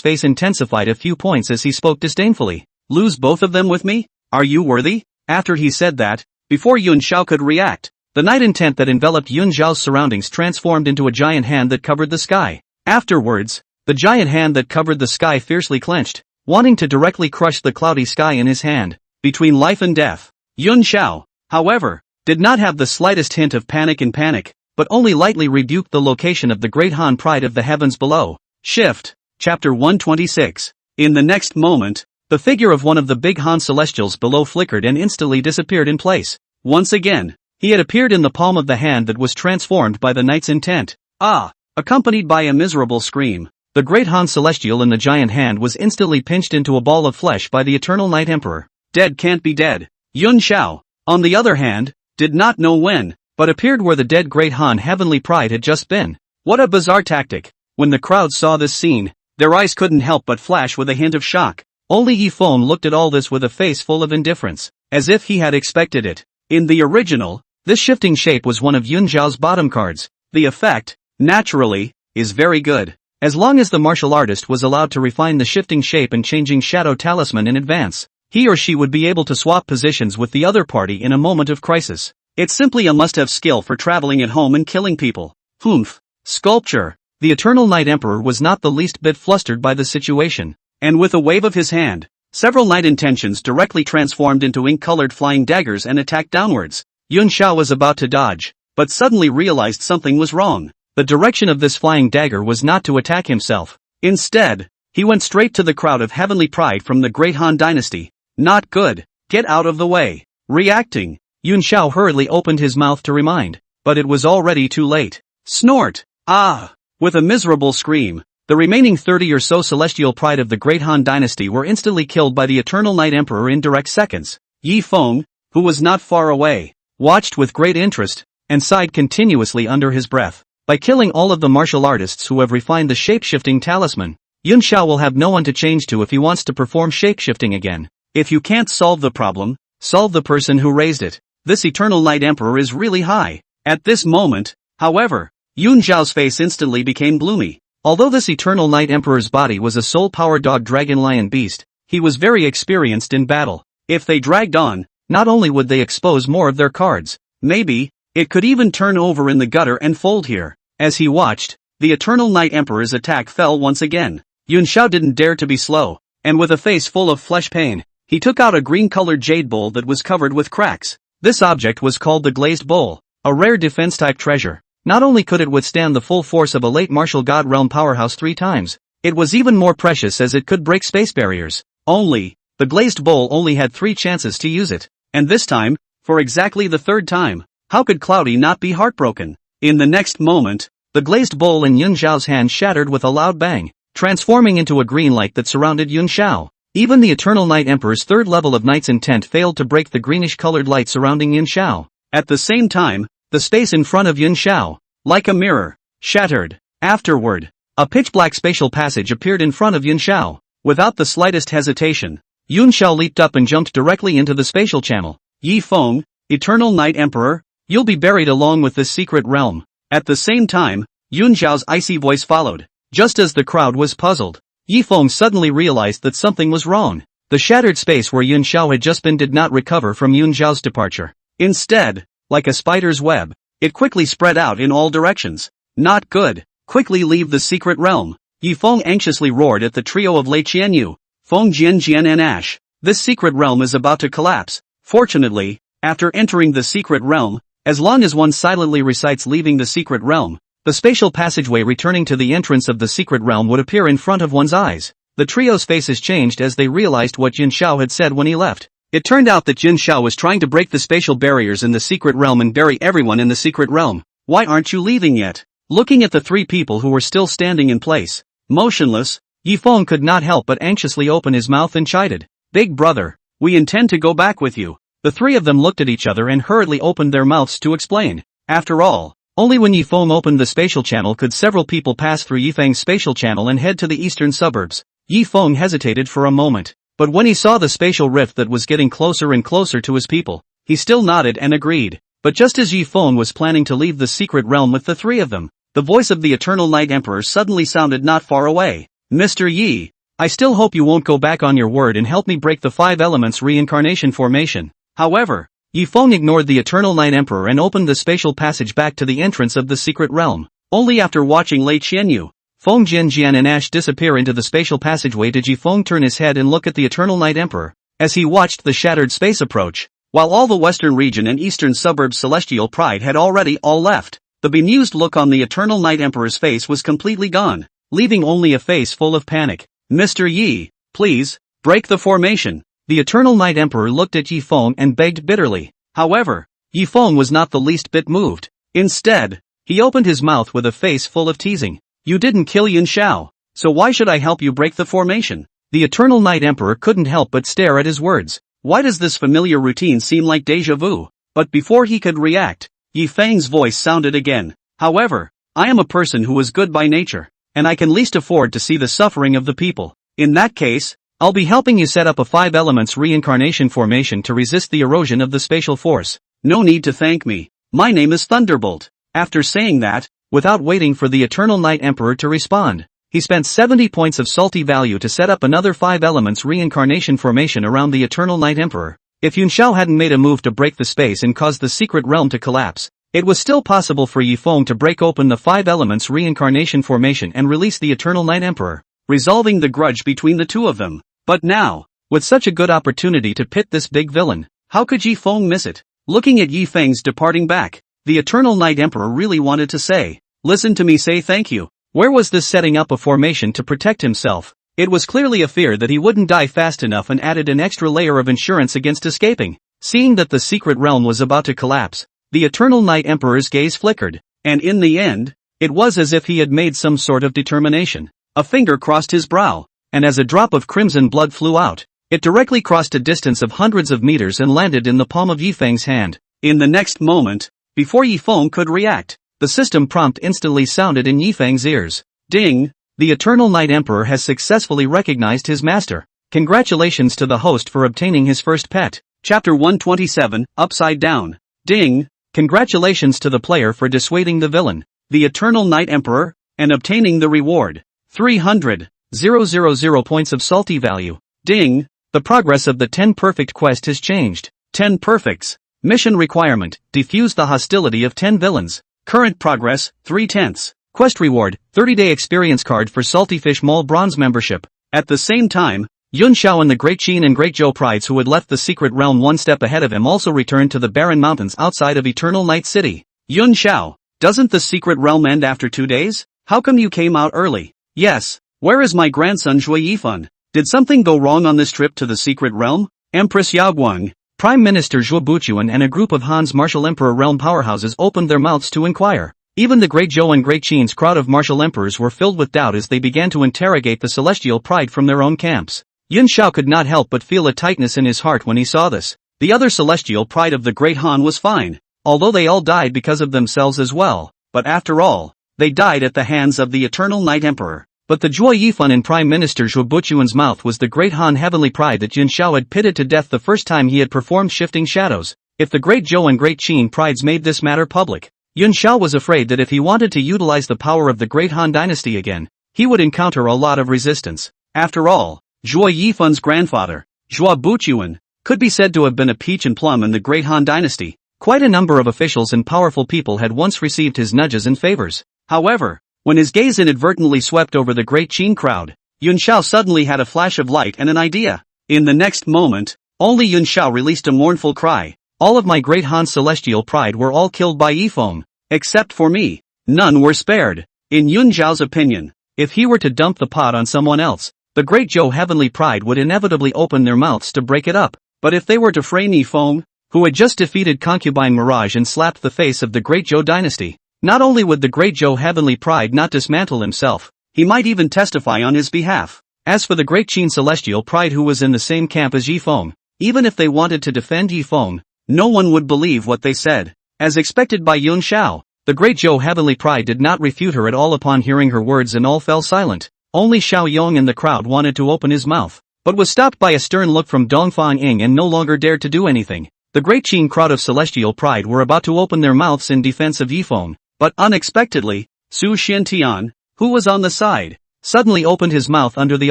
face intensified a few points as he spoke disdainfully. Lose both of them with me? Are you worthy? After he said that, before Yun Xiao could react, the night intent that enveloped Yun Xiao's surroundings transformed into a giant hand that covered the sky. Afterwards, the giant hand that covered the sky fiercely clenched, wanting to directly crush the cloudy sky in his hand, between life and death. Yun Xiao, however, did not have the slightest hint of panic, but only lightly rebuked the location of the Great Han Pride of the heavens below. Shift. Chapter 126. In the next moment, the figure of one of the big Han Celestials below flickered and instantly disappeared in place. Once again, he had appeared in the palm of the hand that was transformed by the knight's intent. Ah! Accompanied by a miserable scream, the Great Han Celestial in the giant hand was instantly pinched into a ball of flesh by the Eternal Night Emperor. Dead can't be dead. Yun Xiao, on the other hand, did not know when, but appeared where the dead Great Han Heavenly Pride had just been. What a bizarre tactic. When the crowd saw this scene, their eyes couldn't help but flash with a hint of shock. Only Yi Feng looked at all this with a face full of indifference, as if he had expected it. In the original, this shifting shape was one of Yun Xiao's bottom cards. The effect, naturally, is very good. As long as the martial artist was allowed to refine the shifting shape and changing shadow talisman in advance, he or she would be able to swap positions with the other party in a moment of crisis. It's simply a must-have skill for traveling at home and killing people. Humph. Sculpture. The Eternal Night Emperor was not the least bit flustered by the situation, and with a wave of his hand, several night intentions directly transformed into ink-colored flying daggers and attacked downwards. Yun Xiao was about to dodge, but suddenly realized something was wrong. The direction of this flying dagger was not to attack himself. Instead, he went straight to the crowd of Heavenly Pride from the Great Han Dynasty. Not good. Get out of the way. Reacting, Yun Xiao hurriedly opened his mouth to remind, but it was already too late. Snort! Ah! With a miserable scream, the remaining 30 or so celestial pride of the Great Han Dynasty were instantly killed by the Eternal Night Emperor in direct seconds. Yi Feng, who was not far away, watched with great interest, and sighed continuously under his breath. By killing all of the martial artists who have refined the shape-shifting talisman, Yun Xiao will have no one to change to if he wants to perform shape-shifting again. If you can't solve the problem, solve the person who raised it. This Eternal Night Emperor is really high. At this moment, however, Yun Xiao's face instantly became gloomy. Although this Eternal Night Emperor's body was a soul power dog dragon lion beast, he was very experienced in battle. If they dragged on, not only would they expose more of their cards, maybe, it could even turn over in the gutter and fold here. As he watched, the Eternal Night Emperor's attack fell once again. Yun Xiao didn't dare to be slow, and with a face full of flesh pain, he took out a green-colored jade bowl that was covered with cracks. This object was called the Glazed Bowl, a rare defense-type treasure. Not only could it withstand the full force of a late martial god realm powerhouse 3 times, it was even more precious as it could break space barriers. Only, the Glazed Bowl only had 3 chances to use it, and this time, for exactly the 3rd time, how could Cloudy not be heartbroken? In the next moment, the Glazed Bowl in Yun Xiao's hand shattered with a loud bang, transforming into a green light that surrounded Yun Xiao. Even the Eternal Night Emperor's 3rd level of Knight's Intent failed to break the greenish-colored light surrounding Yun Xiao. At the same time, the space in front of Yun Xiao, like a mirror, shattered. Afterward, a pitch-black spatial passage appeared in front of Yun Xiao. Without the slightest hesitation, Yun Xiao leaped up and jumped directly into the spatial channel. Yi Feng, Eternal Night Emperor, you'll be buried along with this secret realm. At the same time, Yun Xiao's icy voice followed. Just as the crowd was puzzled, Yi Feng suddenly realized that something was wrong. The shattered space where Yun Xiao had just been did not recover from Yun Xiao's departure. Instead, like a spider's web, it quickly spread out in all directions. Not good. Quickly leave the secret realm. Yi Feng anxiously roared at the trio of Lei Qianyu, Feng Jian and Ash. This secret realm is about to collapse. Fortunately, after entering the secret realm, as long as one silently recites leaving the secret realm, the spatial passageway returning to the entrance of the secret realm would appear in front of one's eyes. The trio's faces changed as they realized what Yun Xiao had said when he left. It turned out that Yun Xiao was trying to break the spatial barriers in the secret realm and bury everyone in the secret realm. Why aren't you leaving yet? Looking at the 3 people who were still standing in place, motionless, Yi Feng could not help but anxiously open his mouth and chided. Big brother, we intend to go back with you. The 3 of them looked at each other and hurriedly opened their mouths to explain. After all, only when Yi Feng opened the spatial channel could several people pass through Yi Feng's spatial channel and head to the eastern suburbs. Yi Feng hesitated for a moment, but when he saw the spatial rift that was getting closer and closer to his people, he still nodded and agreed. But just as Yi Feng was planning to leave the secret realm with the 3 of them, the voice of the Eternal Night Emperor suddenly sounded not far away. Mr. Yi, I still hope you won't go back on your word and help me break the 5 elements reincarnation formation. However, Yi Feng ignored the Eternal Night Emperor and opened the spatial passage back to the entrance of the secret realm. Only after watching Lei Qianyu, Feng Jian and Ash disappear into the spatial passageway did Yi Feng turn his head and look at the Eternal Night Emperor. As he watched the shattered space approach, while all the western region and eastern suburbs celestial pride had already all left, the bemused look on the Eternal Night Emperor's face was completely gone, leaving only a face full of panic. Mr. Yi, please, break the formation. The Eternal Night Emperor looked at Yi Feng and begged bitterly. However, Yi Feng was not the least bit moved. Instead, he opened his mouth with a face full of teasing. You didn't kill Yun Xiao, so why should I help you break the formation? The Eternal Night Emperor couldn't help but stare at his words. Why does this familiar routine seem like déjà vu? But before he could react, Yi Feng's voice sounded again. However, I am a person who is good by nature, and I can least afford to see the suffering of the people. In that case, I'll be helping you set up a 5 elements reincarnation formation to resist the erosion of the spatial force. No need to thank me. My name is Thunderbolt. After saying that, without waiting for the Eternal Night Emperor to respond, he spent 70 points of salty value to set up another 5 elements reincarnation formation around the Eternal Night Emperor. If Yun Xiao hadn't made a move to break the space and cause the secret realm to collapse, it was still possible for Yi Feng to break open the 5 elements reincarnation formation and release the Eternal Night Emperor, resolving the grudge between the 2 of them. But now, with such a good opportunity to pit this big villain, how could Yi Feng miss it? Looking at Yi Feng's departing back, the Eternal Night Emperor really wanted to say, listen to me say thank you. Where was this setting up a formation to protect himself? It was clearly a fear that he wouldn't die fast enough and added an extra layer of insurance against escaping. Seeing that the secret realm was about to collapse, the Eternal Night Emperor's gaze flickered, and in the end, it was as if he had made some sort of determination. A finger crossed his brow, and as a drop of crimson blood flew out, it directly crossed a distance of hundreds of meters and landed in the palm of Yifeng's hand. In the next moment, before Yifeng could react, the system prompt instantly sounded in Yifeng's ears. Ding! The Eternal Night Emperor has successfully recognized his master. Congratulations to the host for obtaining his first pet. Chapter 127, Upside Down. Ding! Congratulations to the player for dissuading the villain, the Eternal Night Emperor, and obtaining the reward. 300,000 points of salty value. Ding! The progress of the 10 Perfect quest has changed. 10 Perfects. Mission requirement, defuse the hostility of 10 villains. Current progress, 3/10. Quest reward, 30-day experience card for Saltyfish Mall bronze membership. At the same time, Yun Xiao and the Great Qin and Great Zhou Prides who had left the secret realm one step ahead of him also returned to the barren mountains outside of Eternal Night City. Yun Xiao, doesn't the secret realm end after 2 days? How come you came out early? Yes. Where is my grandson Zhui Yifan? Did something go wrong on this trip to the secret realm? Empress Yaoguang, Prime Minister Zhuo Buchuan and a group of Han's martial emperor realm powerhouses opened their mouths to inquire. Even the Great Zhou and Great Qin's crowd of martial emperors were filled with doubt as they began to interrogate the celestial pride from their own camps. Yun Xiao could not help but feel a tightness in his heart when he saw this. The other celestial pride of the Great Han was fine, although they all died because of themselves as well, but after all, they died at the hands of the Eternal Night Emperor. But the Zhuo Yifan in Prime Minister Zhuo Buchuan's mouth was the Great Han heavenly pride that Yun Xiao had pitted to death the first time he had performed shifting shadows. If the Great Zhou and Great Qin prides made this matter public, Yun Xiao was afraid that if he wanted to utilize the power of the Great Han dynasty again, he would encounter a lot of resistance. After all, Zhuo Yifan's grandfather, Zhuo Buchuan, could be said to have been a peach and plum in the Great Han dynasty. Quite a number of officials and powerful people had once received his nudges and favors. However, when his gaze inadvertently swept over the Great Qin crowd, Yun Xiao suddenly had a flash of light and an idea. In the next moment, only Yun Xiao released a mournful cry. All of my Great Han celestial pride were all killed by Yifeng, except for me. None were spared. In Yun Xiao's opinion, if he were to dump the pot on someone else, the Great Zhou heavenly pride would inevitably open their mouths to break it up. But if they were to fray Yifeng, who had just defeated concubine Mirage and slapped the face of the Great Zhou dynasty, not only would the Great Zhou heavenly pride not dismantle himself, he might even testify on his behalf. As for the Great Qin celestial pride who was in the same camp as Yifeng, even if they wanted to defend Yifeng, no one would believe what they said. As expected by Yun Xiao, the Great Zhou heavenly pride did not refute her at all upon hearing her words and all fell silent. Only Xiao Yong in the crowd wanted to open his mouth, but was stopped by a stern look from Dongfang Ying and no longer dared to do anything. The Great Qin crowd of celestial pride were about to open their mouths in defense of Yifeng, but unexpectedly, Su Xiantian, who was on the side, suddenly opened his mouth under the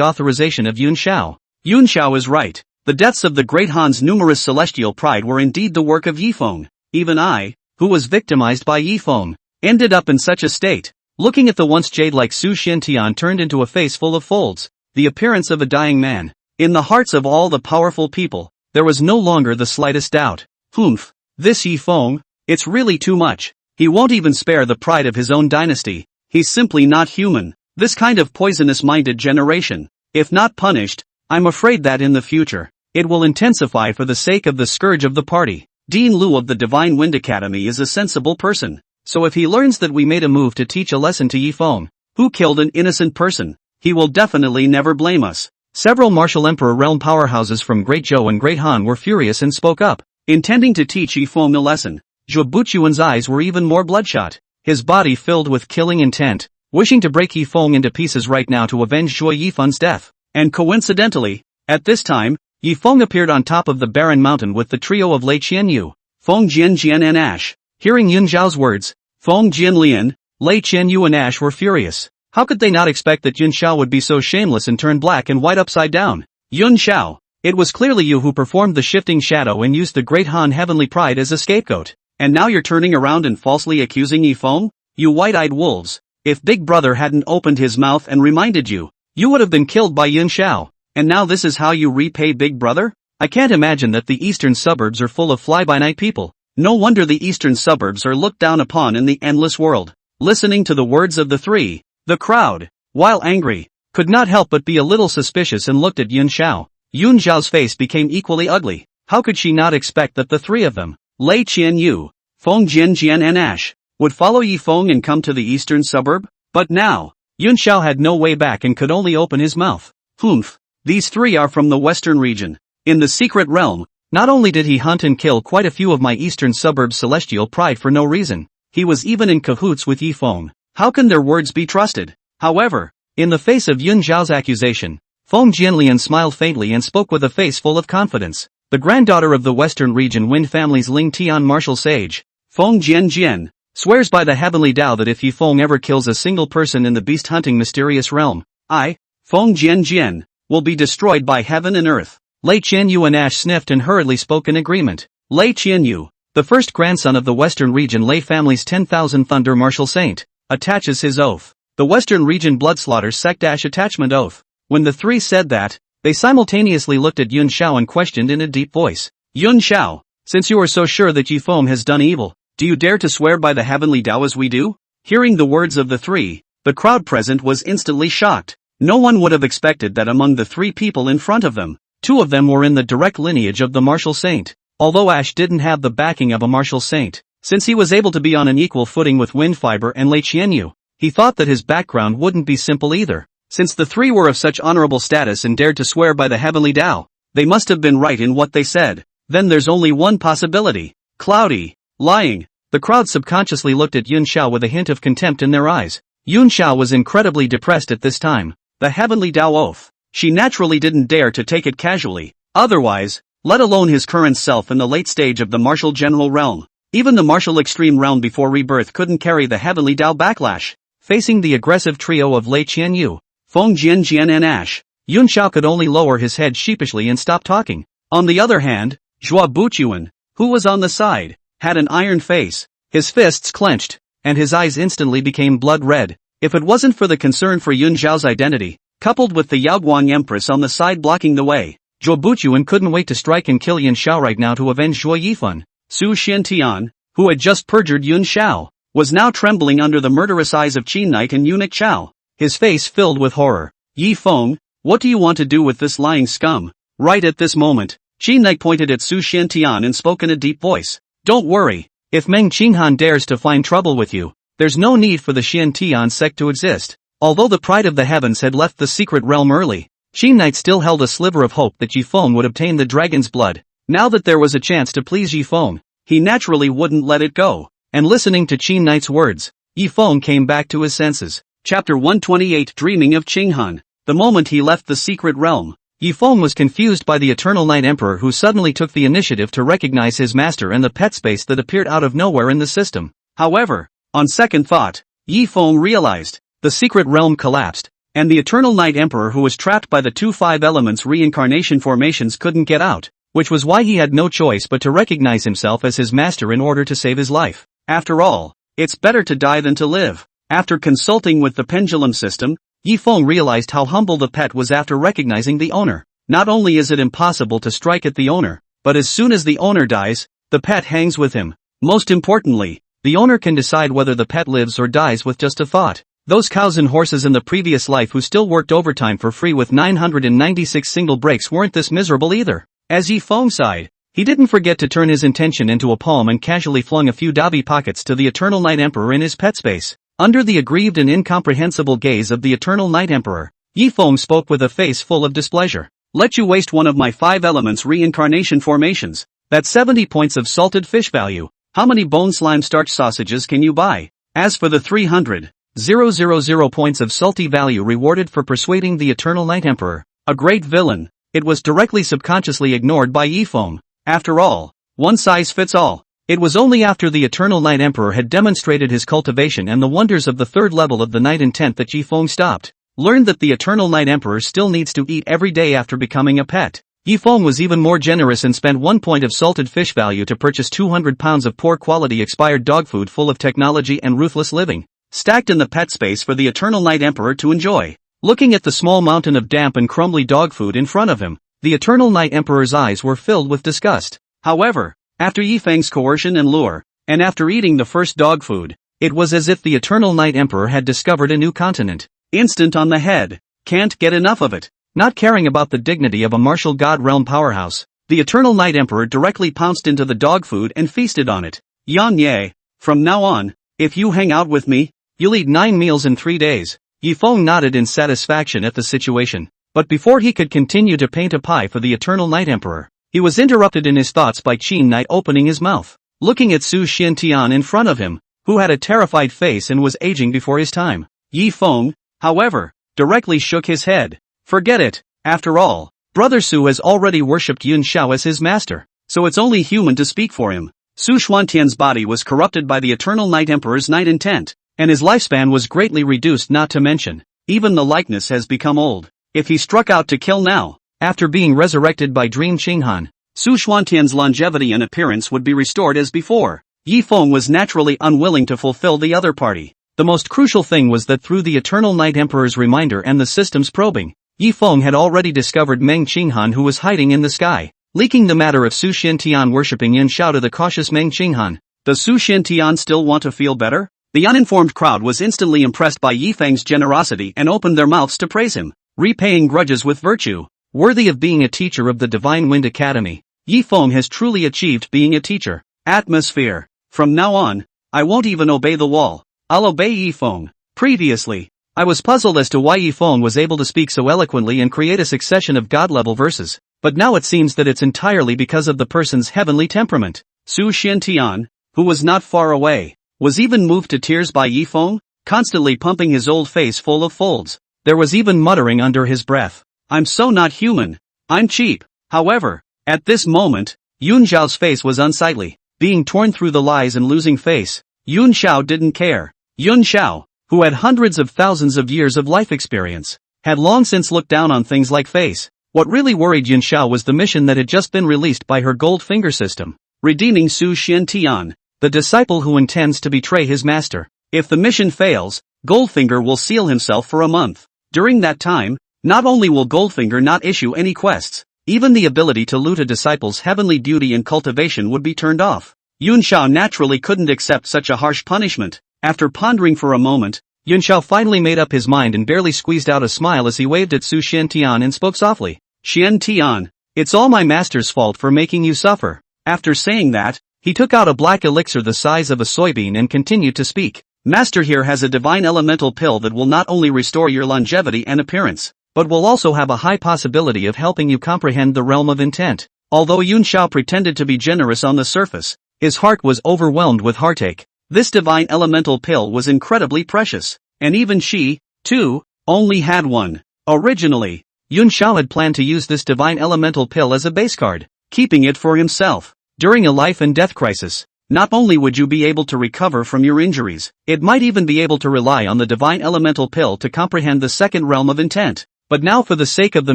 authorization of Yun Xiao. Yun Xiao is right. The deaths of the Great Han's numerous celestial pride were indeed the work of Yifeng. Even I, who was victimized by Yifeng, ended up in such a state. Looking at the once jade-like Su Xiantian turned into a face full of folds, the appearance of a dying man. In the hearts of all the powerful people, there was no longer the slightest doubt. Humph, this Yifeng, it's really too much. He won't even spare the pride of his own dynasty. He's simply not human. This kind of poisonous-minded generation, if not punished, I'm afraid that in the future, it will intensify for the sake of the scourge of the party. Dean Liu of the Divine Wind Academy is a sensible person, so if he learns that we made a move to teach a lesson to Yifeng, who killed an innocent person, he will definitely never blame us. Several martial emperor realm powerhouses from Great Zhou and Great Han were furious and spoke up, intending to teach Yifeng a lesson. Zhuo Buchuan's eyes were even more bloodshot, his body filled with killing intent, wishing to break Yifeng into pieces right now to avenge Zhuo Yifen's death. And coincidentally, at this time, Yifeng appeared on top of the barren mountain with the trio of Lei Qianyu, Feng Jian and Ash. Hearing Yun Xiao's words, Feng Jianlian, Lei Qianyu and Ash were furious. How could they not expect that Yun Xiao would be so shameless and turn black and white upside down? Yun Xiao, it was clearly you who performed the shifting shadow and used the Great Han heavenly pride as a scapegoat. And now you're turning around and falsely accusing Yifeng? You white-eyed wolves. If Big Brother hadn't opened his mouth and reminded you, you would have been killed by Yun Xiao. And now this is how you repay Big Brother? I can't imagine that the eastern suburbs are full of fly-by-night people. No wonder the eastern suburbs are looked down upon in the endless world. Listening to the words of the three, the crowd, while angry, could not help but be a little suspicious and looked at Yun Xiao. Yun Xiao's face became equally ugly. How could she not expect that the three of them, Lei Qianyu, Feng Jianjian and Ash, would follow Yi Feng and come to the eastern suburb? But now, Yun Xiao had no way back and could only open his mouth. Humph. These three are from the western region. In the secret realm, not only did he hunt and kill quite a few of my eastern suburb's celestial pride for no reason, he was even in cahoots with Yi Feng. How can their words be trusted? However, in the face of Yun Xiao's accusation, Feng Jianlian smiled faintly and spoke with a face full of confidence. The granddaughter of the western region Wind family's Ling Tian martial sage, Feng Jianjian, swears by the heavenly Tao that if Yi Feng ever kills a single person in the beast-hunting mysterious realm, I, Feng Jianjian, will be destroyed by heaven and earth. Lei Qianyu and Ash sniffed and hurriedly spoke in agreement. Lei Qianyu, the first grandson of the western region Lei family's 10,000 Thunder martial saint, attaches his oath. The western region Bloodslaughter sect Ash attachment oath. When the three said that, they simultaneously looked at Yun Xiao and questioned in a deep voice. Yun Xiao, since you are so sure that Yi Feng has done evil, do you dare to swear by the heavenly Tao as we do? Hearing the words of the three, the crowd present was instantly shocked. No one would have expected that among the three people in front of them, two of them were in the direct lineage of the martial saint. Although Ash didn't have the backing of a martial saint, since he was able to be on an equal footing with Wind Fiber and Lei Qianyu, he thought that his background wouldn't be simple either. Since the three were of such honorable status and dared to swear by the heavenly Tao, they must have been right in what they said. Then there's only one possibility. Cloudy. Lying. The crowd subconsciously looked at Yun Xiao with a hint of contempt in their eyes. Yun Xiao was incredibly depressed at this time. The heavenly Tao oath. She naturally didn't dare to take it casually. Otherwise, let alone his current self in the late stage of the martial general realm, even the martial extreme realm before rebirth couldn't carry the heavenly Tao backlash. Facing the aggressive trio of Lei Qianyu, Feng Jianjian and Ash, Yun Xiao could only lower his head sheepishly and stop talking. On the other hand, Zhua Buchuan, who was on the side, had an iron face, his fists clenched, and his eyes instantly became blood red. If it wasn't for the concern for Yun Xiao's identity, coupled with the Yaoguang Empress on the side blocking the way, Zhua Buchuan couldn't wait to strike and kill Yun Xiao right now to avenge Zhuo Yifan. Su Xiantian, who had just perjured Yun Xiao, was now trembling under the murderous eyes of Qin Knight and Eunuch Chao, his face filled with horror. Yi Feng, what do you want to do with this lying scum? Right at this moment, Qin Knight pointed at Su Xiantian and spoke in a deep voice. Don't worry, if Meng Qinghan dares to find trouble with you, there's no need for the Xiantian sect to exist. Although the pride of the heavens had left the secret realm early, Qin Knight still held a sliver of hope that Yi Feng would obtain the dragon's blood. Now that there was a chance to please Yi Feng, he naturally wouldn't let it go. And listening to Qin Knight's words, Yi Feng came back to his senses. Chapter 128 Dreaming of Qinghan. The moment he left the secret realm, Yi Feng was confused by the Eternal Night Emperor who suddenly took the initiative to recognize his master and the pet space that appeared out of nowhere in the system. However, on second thought, Yi Feng realized, the secret realm collapsed, and the Eternal Night Emperor who was trapped by the two five elements reincarnation formations couldn't get out, which was why he had no choice but to recognize himself as his master in order to save his life. After all, it's better to die than to live. After consulting with the pendulum system, Yi Feng realized how humble the pet was after recognizing the owner. Not only is it impossible to strike at the owner, but as soon as the owner dies, the pet hangs with him. Most importantly, the owner can decide whether the pet lives or dies with just a thought. Those cows and horses in the previous life who still worked overtime for free with 996 single breaks weren't this miserable either. As Yi Feng sighed, he didn't forget to turn his intention into a palm and casually flung a few Dabi pockets to the Eternal Night Emperor in his pet space. Under the aggrieved and incomprehensible gaze of the Eternal Night Emperor, Yi Feng spoke with a face full of displeasure. Let you waste one of my 5 elements reincarnation formations. That's 70 points of salted fish value. How many bone slime starch sausages can you buy? As for the 300,000 points of salty value rewarded for persuading the Eternal Night Emperor, a great villain, it was directly subconsciously ignored by Yi Feng. After all, one size fits all. It was only after the Eternal Night Emperor had demonstrated his cultivation and the wonders of the third level of the Night Intent that Yi Feng stopped. Learned that the Eternal Night Emperor still needs to eat every day after becoming a pet. Yi Feng was even more generous and spent 1 point of salted fish value to purchase 200 pounds of poor quality expired dog food full of technology and ruthless living, stacked in the pet space for the Eternal Night Emperor to enjoy. Looking at the small mountain of damp and crumbly dog food in front of him, the Eternal Night Emperor's eyes were filled with disgust. However, after Yi Feng's coercion and lure, and after eating the first dog food, it was as if the Eternal Night Emperor had discovered a new continent. Instant on the head. Can't get enough of it. Not caring about the dignity of a martial god realm powerhouse, The Eternal Night Emperor directly pounced into the dog food and feasted on it. Yan Ye, from now on, if you hang out with me, you'll eat 9 meals in 3 days. Yifeng nodded in satisfaction at the situation. But before he could continue to paint a pie for the Eternal Night Emperor, he was interrupted in his thoughts by Qin Knight opening his mouth, looking at Su Xiantian in front of him, who had a terrified face and was aging before his time. Yifeng, however, directly shook his head. Forget it. After all, Brother Su has already worshipped Yun Xiao as his master, so it's only human to speak for him. Su Xuantian's body was corrupted by the Eternal Night Emperor's night intent, and his lifespan was greatly reduced, not to mention, even the likeness has become old. If he struck out to kill now, after being resurrected by Dream Qinghan, Su Xuantian's longevity and appearance would be restored as before. Yifeng was naturally unwilling to fulfill the other party. The most crucial thing was that through the Eternal Night Emperor's reminder and the system's probing, Yifeng had already discovered Meng Qinghan, who was hiding in the sky, leaking the matter of Su Xiantian worshipping Yin Xiao to the cautious Meng Qinghan. Does Su Xiantian still want to feel better? The uninformed crowd was instantly impressed by Yifeng's generosity and opened their mouths to praise him, repaying grudges with virtue. Worthy of being a teacher of the Divine Wind Academy, Yifeng has truly achieved being a teacher. Atmosphere. From now on, I won't even obey the wall. I'll obey Yifeng. Previously, I was puzzled as to why Yifeng was able to speak so eloquently and create a succession of god-level verses, but now it seems that it's entirely because of the person's heavenly temperament. Su Xiantian, who was not far away, was even moved to tears by Yifeng, constantly pumping his old face full of folds. There was even muttering under his breath, "I'm so not human. I'm cheap." However, at this moment, Yun Xiao's face was unsightly, being torn through the lies and losing face. Yun Xiao didn't care. Yun Xiao, who had hundreds of thousands of years of life experience, had long since looked down on things like face. What really worried Yun Xiao was the mission that had just been released by her gold finger system, redeeming Su Xiantian, the disciple who intends to betray his master. If the mission fails, Goldfinger will seal himself for a month. During that time, not only will Goldfinger not issue any quests, even the ability to loot a disciple's heavenly beauty and cultivation would be turned off. Yun Xiao naturally couldn't accept such a harsh punishment. After pondering for a moment, Yun Xiao finally made up his mind and barely squeezed out a smile as he waved at Su Xiantian and spoke softly. "Xiantian, it's all my master's fault for making you suffer." After saying that, he took out a black elixir the size of a soybean and continued to speak. "Master here has a divine elemental pill that will not only restore your longevity and appearance, but will also have a high possibility of helping you comprehend the realm of intent." Although Yun Xiao pretended to be generous on the surface, his heart was overwhelmed with heartache. This divine elemental pill was incredibly precious, and even she, too, only had one. Originally, Yun Xiao had planned to use this divine elemental pill as a base card, keeping it for himself. During a life and death crisis, not only would you be able to recover from your injuries, it might even be able to rely on the divine elemental pill to comprehend the second realm of intent. But now, for the sake of the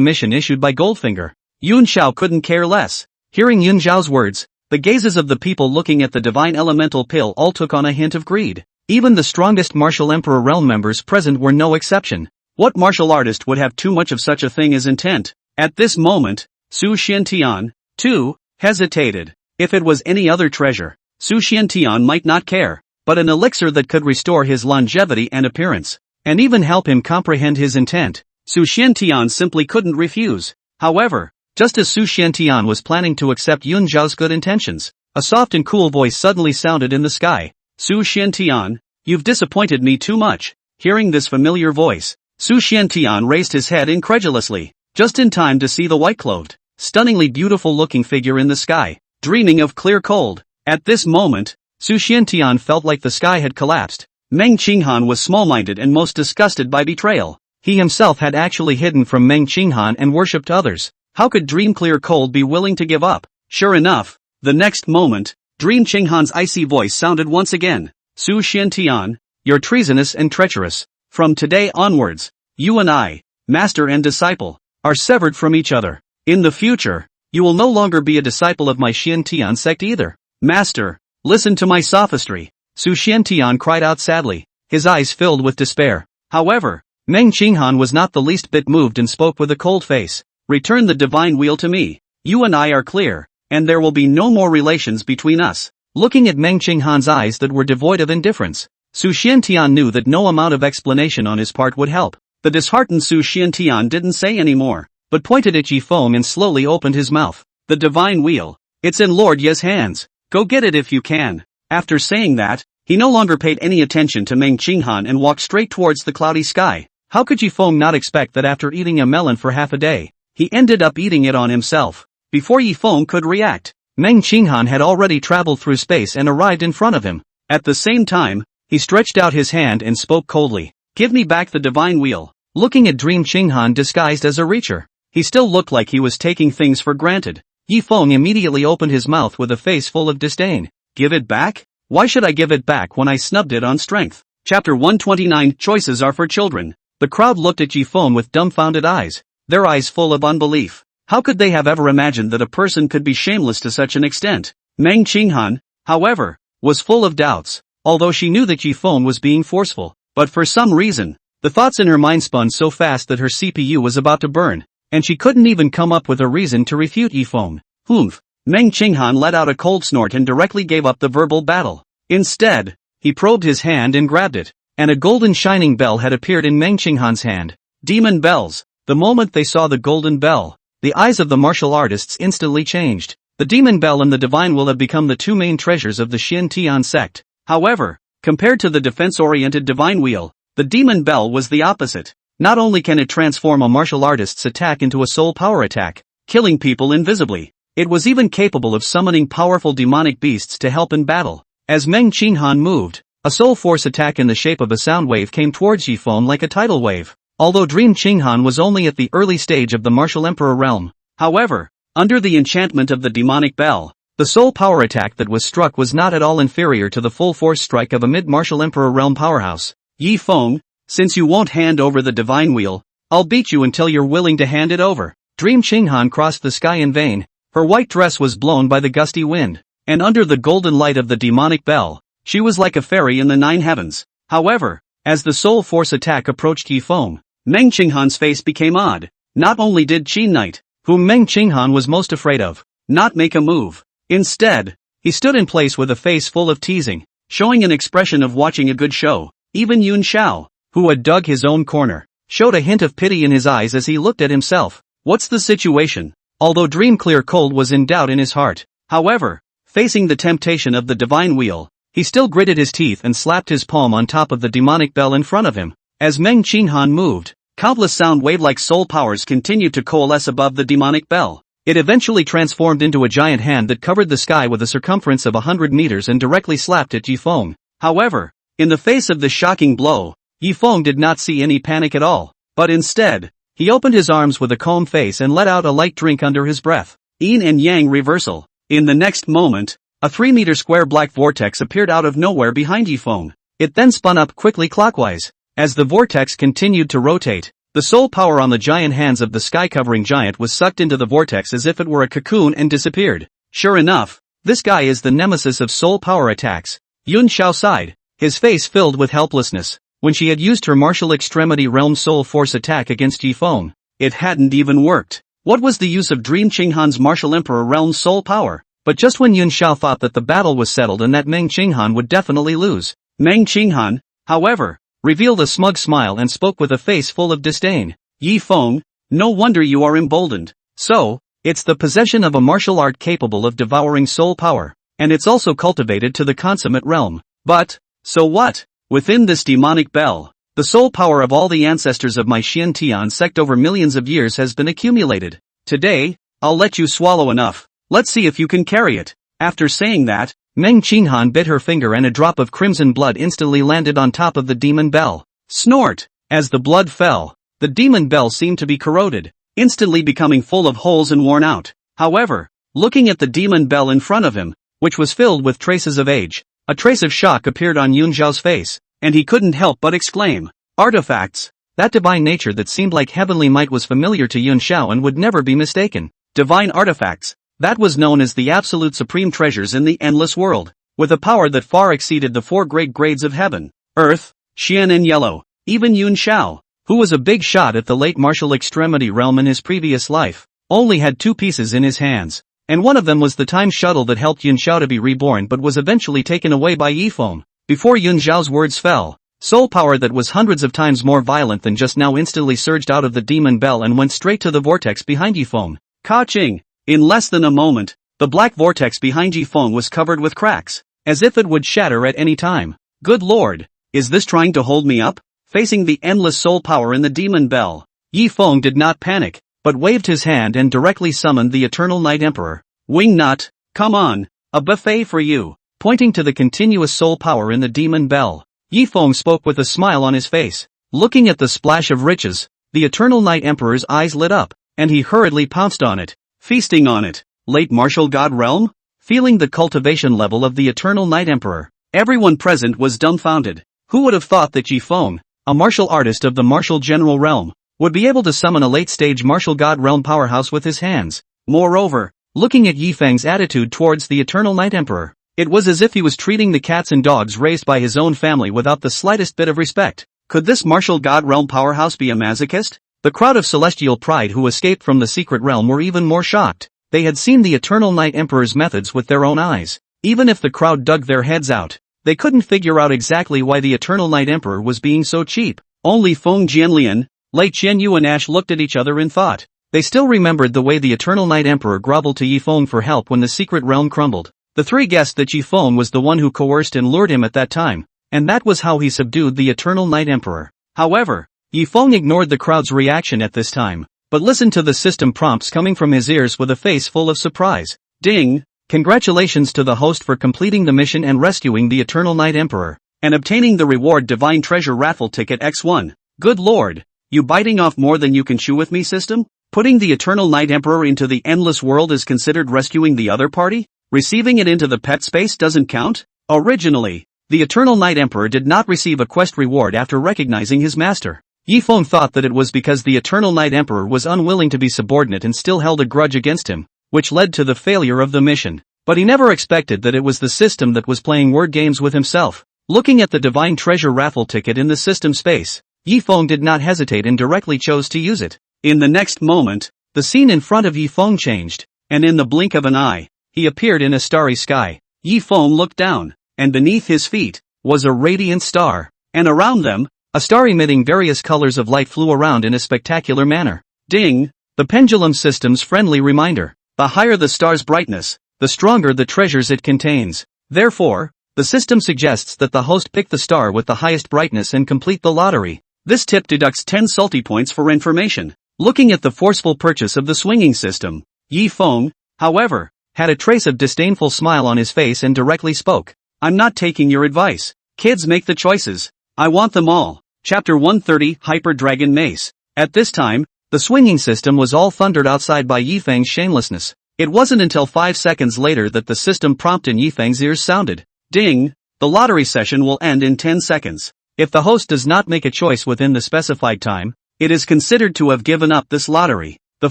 mission issued by Goldfinger, Yun Xiao couldn't care less. Hearing Yun Xiao's words, the gazes of the people looking at the divine elemental pill all took on a hint of greed. Even the strongest martial emperor realm members present were no exception. What martial artist would have too much of such a thing as intent? At this moment, Su Xiantian, too, hesitated. If it was any other treasure, Su Xiantian might not care, but an elixir that could restore his longevity and appearance, and even help him comprehend his intent, Su Xiantian simply couldn't refuse. However, just as Su Xiantian was planning to accept Yun Zhao's good intentions, a soft and cool voice suddenly sounded in the sky. "Su Xiantian, you've disappointed me too much." Hearing this familiar voice, Su Xiantian raised his head incredulously, just in time to see the white-clothed, stunningly beautiful-looking figure in the sky, dreaming of clear cold. At this moment, Su Xiantian felt like the sky had collapsed. Meng Qinghan was small-minded and most disgusted by betrayal. He himself had actually hidden from Meng Qinghan and worshipped others. How could Dream Clear Cold be willing to give up? Sure enough, the next moment, Dream Qinghan's icy voice sounded once again. "Su Xiantian, you're treasonous and treacherous. From today onwards, you and I, master and disciple, are severed from each other. In the future, you will no longer be a disciple of my Xiantian sect either." "Master, listen to my sophistry," Su Xiantian cried out sadly, his eyes filled with despair. However, Meng Qinghan was not the least bit moved and spoke with a cold face. "Return the divine wheel to me. You and I are clear, and there will be no more relations between us." Looking at Meng Qinghan's eyes that were devoid of indifference, Su Xiantian knew that no amount of explanation on his part would help. The disheartened Su Xiantian didn't say any more, but pointed at Yifeng and slowly opened his mouth. The divine wheel. It's in Lord Ye's hands. Go get it if you can. After saying that, he no longer paid any attention to Meng Qinghan and walked straight towards the cloudy sky. How could Yifeng not expect that after eating a melon for half a day, he ended up eating it on himself? Before Yifeng could react, Meng Qinghan had already traveled through space and arrived in front of him. At the same time, he stretched out his hand and spoke coldly. Give me back the divine wheel. Looking at Dream Qinghan disguised as a reacher, he still looked like he was taking things for granted. Yifeng immediately opened his mouth with a face full of disdain. Give it back? Why should I give it back when I snubbed it on strength? Chapter 129 Choices are for children. The crowd looked at Yifeng with dumbfounded eyes, their eyes full of unbelief. How could they have ever imagined that a person could be shameless to such an extent? Meng Qinghan, however, was full of doubts, although she knew that Yifeng was being forceful. But for some reason, the thoughts in her mind spun so fast that her CPU was about to burn, and she couldn't even come up with a reason to refute Yifeng. Humph! Meng Qinghan let out a cold snort and directly gave up the verbal battle. Instead, he probed his hand and grabbed it, and a golden shining bell had appeared in Meng Qinghan's hand. Demon bells. The moment they saw the golden bell, the eyes of the martial artists instantly changed. The demon bell and the divine will have become the two main treasures of the Xian sect. However, compared to the defense-oriented divine wheel, the demon bell was the opposite. Not only can it transform a martial artist's attack into a soul power attack, killing people invisibly, it was even capable of summoning powerful demonic beasts to help in battle. As Meng Qinghan moved, a soul force attack in the shape of a sound wave came towards Yifeng like a tidal wave. Although Dream Qinghan was only at the early stage of the martial emperor realm, however, under the enchantment of the demonic bell, the soul power attack that was struck was not at all inferior to the full force strike of a mid-martial emperor realm powerhouse. Yifeng, since you won't hand over the divine wheel, I'll beat you until you're willing to hand it over. Dream Qinghan crossed the sky in vain. Her white dress was blown by the gusty wind, and under the golden light of the demonic bell, she was like a fairy in the 9 heavens. However, as the soul force attack approached Yifeng, Meng Qinghan's face became odd. Not only did Qi Knight, whom Meng Qinghan was most afraid of, not make a move. Instead, he stood in place with a face full of teasing, showing an expression of watching a good show. Even Yun Xiao, who had dug his own corner, showed a hint of pity in his eyes as he looked at himself. What's the situation? Although Dream Clear Cold was in doubt in his heart, however, facing the temptation of the divine wheel, he still gritted his teeth and slapped his palm on top of the demonic bell in front of him. As Meng Qinghan moved, countless sound wave-like soul powers continued to coalesce above the demonic bell. It eventually transformed into a giant hand that covered the sky with a circumference of 100 meters and directly slapped at Yifeng. However, in the face of this shocking blow, Yifeng did not see any panic at all, but instead, he opened his arms with a calm face and let out a light drink under his breath. Yin and Yang reversal. In the next moment, a 3-meter square black vortex appeared out of nowhere behind Yifeng. It then spun up quickly clockwise. As the vortex continued to rotate, the soul power on the giant hands of the sky-covering giant was sucked into the vortex as if it were a cocoon and disappeared. Sure enough, this guy is the nemesis of soul power attacks. Yun Xiao sighed, his face filled with helplessness. When she had used her martial extremity realm soul force attack against Yifeng, it hadn't even worked. What was the use of Dream Qinghan's martial emperor realm soul power? But just when Yun Xiao thought that the battle was settled and that Meng Qinghan would definitely lose, Meng Qinghan, however, revealed a smug smile and spoke with a face full of disdain. Yifeng, no wonder you are emboldened. So, it's the possession of a martial art capable of devouring soul power, and it's also cultivated to the consummate realm. But, so what? Within this demonic bell, the soul power of all the ancestors of my Xian sect over millions of years has been accumulated. Today, I'll let you swallow enough. Let's see if you can carry it. After saying that, Meng Qinghan bit her finger and a drop of crimson blood instantly landed on top of the demon bell. Snort! As the blood fell, the demon bell seemed to be corroded, instantly becoming full of holes and worn out. However, looking at the demon bell in front of him, which was filled with traces of age, a trace of shock appeared on Yun Xiao's face, and he couldn't help but exclaim, "Artifacts!" That divine nature that seemed like heavenly might was familiar to Yun Xiao and would never be mistaken. Divine artifacts. That was known as the absolute supreme treasures in the endless world, with a power that far exceeded the 4 great grades of heaven, earth, Xian and yellow. Even Yun Xiao, who was a big shot at the late martial extremity realm in his previous life, only had 2 pieces in his hands, and one of them was the time shuttle that helped Yun Xiao to be reborn but was eventually taken away by Yifeng. Before Yun Xiao's words fell, soul power that was hundreds of times more violent than just now instantly surged out of the demon bell and went straight to the vortex behind Yifeng. Ka-ching! In less than a moment, the black vortex behind Yi Feng was covered with cracks, as if it would shatter at any time. Good lord, is this trying to hold me up? Facing the endless soul power in the demon bell, Yi Feng did not panic, but waved his hand and directly summoned the Eternal Night Emperor. Wingnut, come on, a buffet for you. Pointing to the continuous soul power in the demon bell, Yi Feng spoke with a smile on his face. Looking at the splash of riches, the Eternal Night Emperor's eyes lit up, and he hurriedly pounced on it, feasting on it. Late martial god realm? Feeling the cultivation level of the Eternal Night Emperor, everyone present was dumbfounded. Who would have thought that Yi Feng, a martial artist of the martial general realm, would be able to summon a late-stage martial god realm powerhouse with his hands? Moreover, looking at Yi Feng's attitude towards the Eternal Night Emperor, it was as if he was treating the cats and dogs raised by his own family without the slightest bit of respect. Could this martial god realm powerhouse be a masochist? The crowd of celestial pride who escaped from the secret realm were even more shocked. They had seen the Eternal Night Emperor's methods with their own eyes. Even if the crowd dug their heads out, they couldn't figure out exactly why the Eternal Night Emperor was being so cheap. Only Feng Jianlian, Lei Qianyu and Ash looked at each other in thought. They still remembered the way the Eternal Night Emperor groveled to Yi Feng for help when the secret realm crumbled. The three guessed that Yi Feng was the one who coerced and lured him at that time, and that was how he subdued the Eternal Night Emperor. However, Yi Feng ignored the crowd's reaction at this time, but listened to the system prompts coming from his ears with a face full of surprise. Ding! Congratulations to the host for completing the mission and rescuing the Eternal Night Emperor, and obtaining the reward Divine Treasure Raffle Ticket X1. Good lord! You biting off more than you can chew with me, system? Putting the Eternal Night Emperor into the endless world is considered rescuing the other party? Receiving it into the pet space doesn't count? Originally, the Eternal Night Emperor did not receive a quest reward after recognizing his master. Yi Feng thought that it was because the Eternal Night Emperor was unwilling to be subordinate and still held a grudge against him, which led to the failure of the mission. But he never expected that it was the system that was playing word games with himself. Looking at the Divine Treasure Raffle Ticket in the system space, Yi Feng did not hesitate and directly chose to use it. In the next moment, the scene in front of Yi Feng changed, and in the blink of an eye, he appeared in a starry sky. Yi Feng looked down, and beneath his feet was a radiant star, and around them, a star emitting various colors of light flew around in a spectacular manner. Ding! The pendulum system's friendly reminder. The higher the star's brightness, the stronger the treasures it contains. Therefore, the system suggests that the host pick the star with the highest brightness and complete the lottery. This tip deducts 10 salty points for information. Looking at the forceful purchase of the swinging system, Yi Feng, however, had a trace of disdainful smile on his face and directly spoke. I'm not taking your advice. Kids make the choices. I want them all. Chapter 130 Hyper Dragon Mace. At this time, the swinging system was all thundered outside by Yi Feng's shamelessness. It wasn't until 5 seconds later that the system prompt in Yi Feng's ears sounded. Ding! The lottery session will end in 10 seconds. If the host does not make a choice within the specified time, it is considered to have given up this lottery. The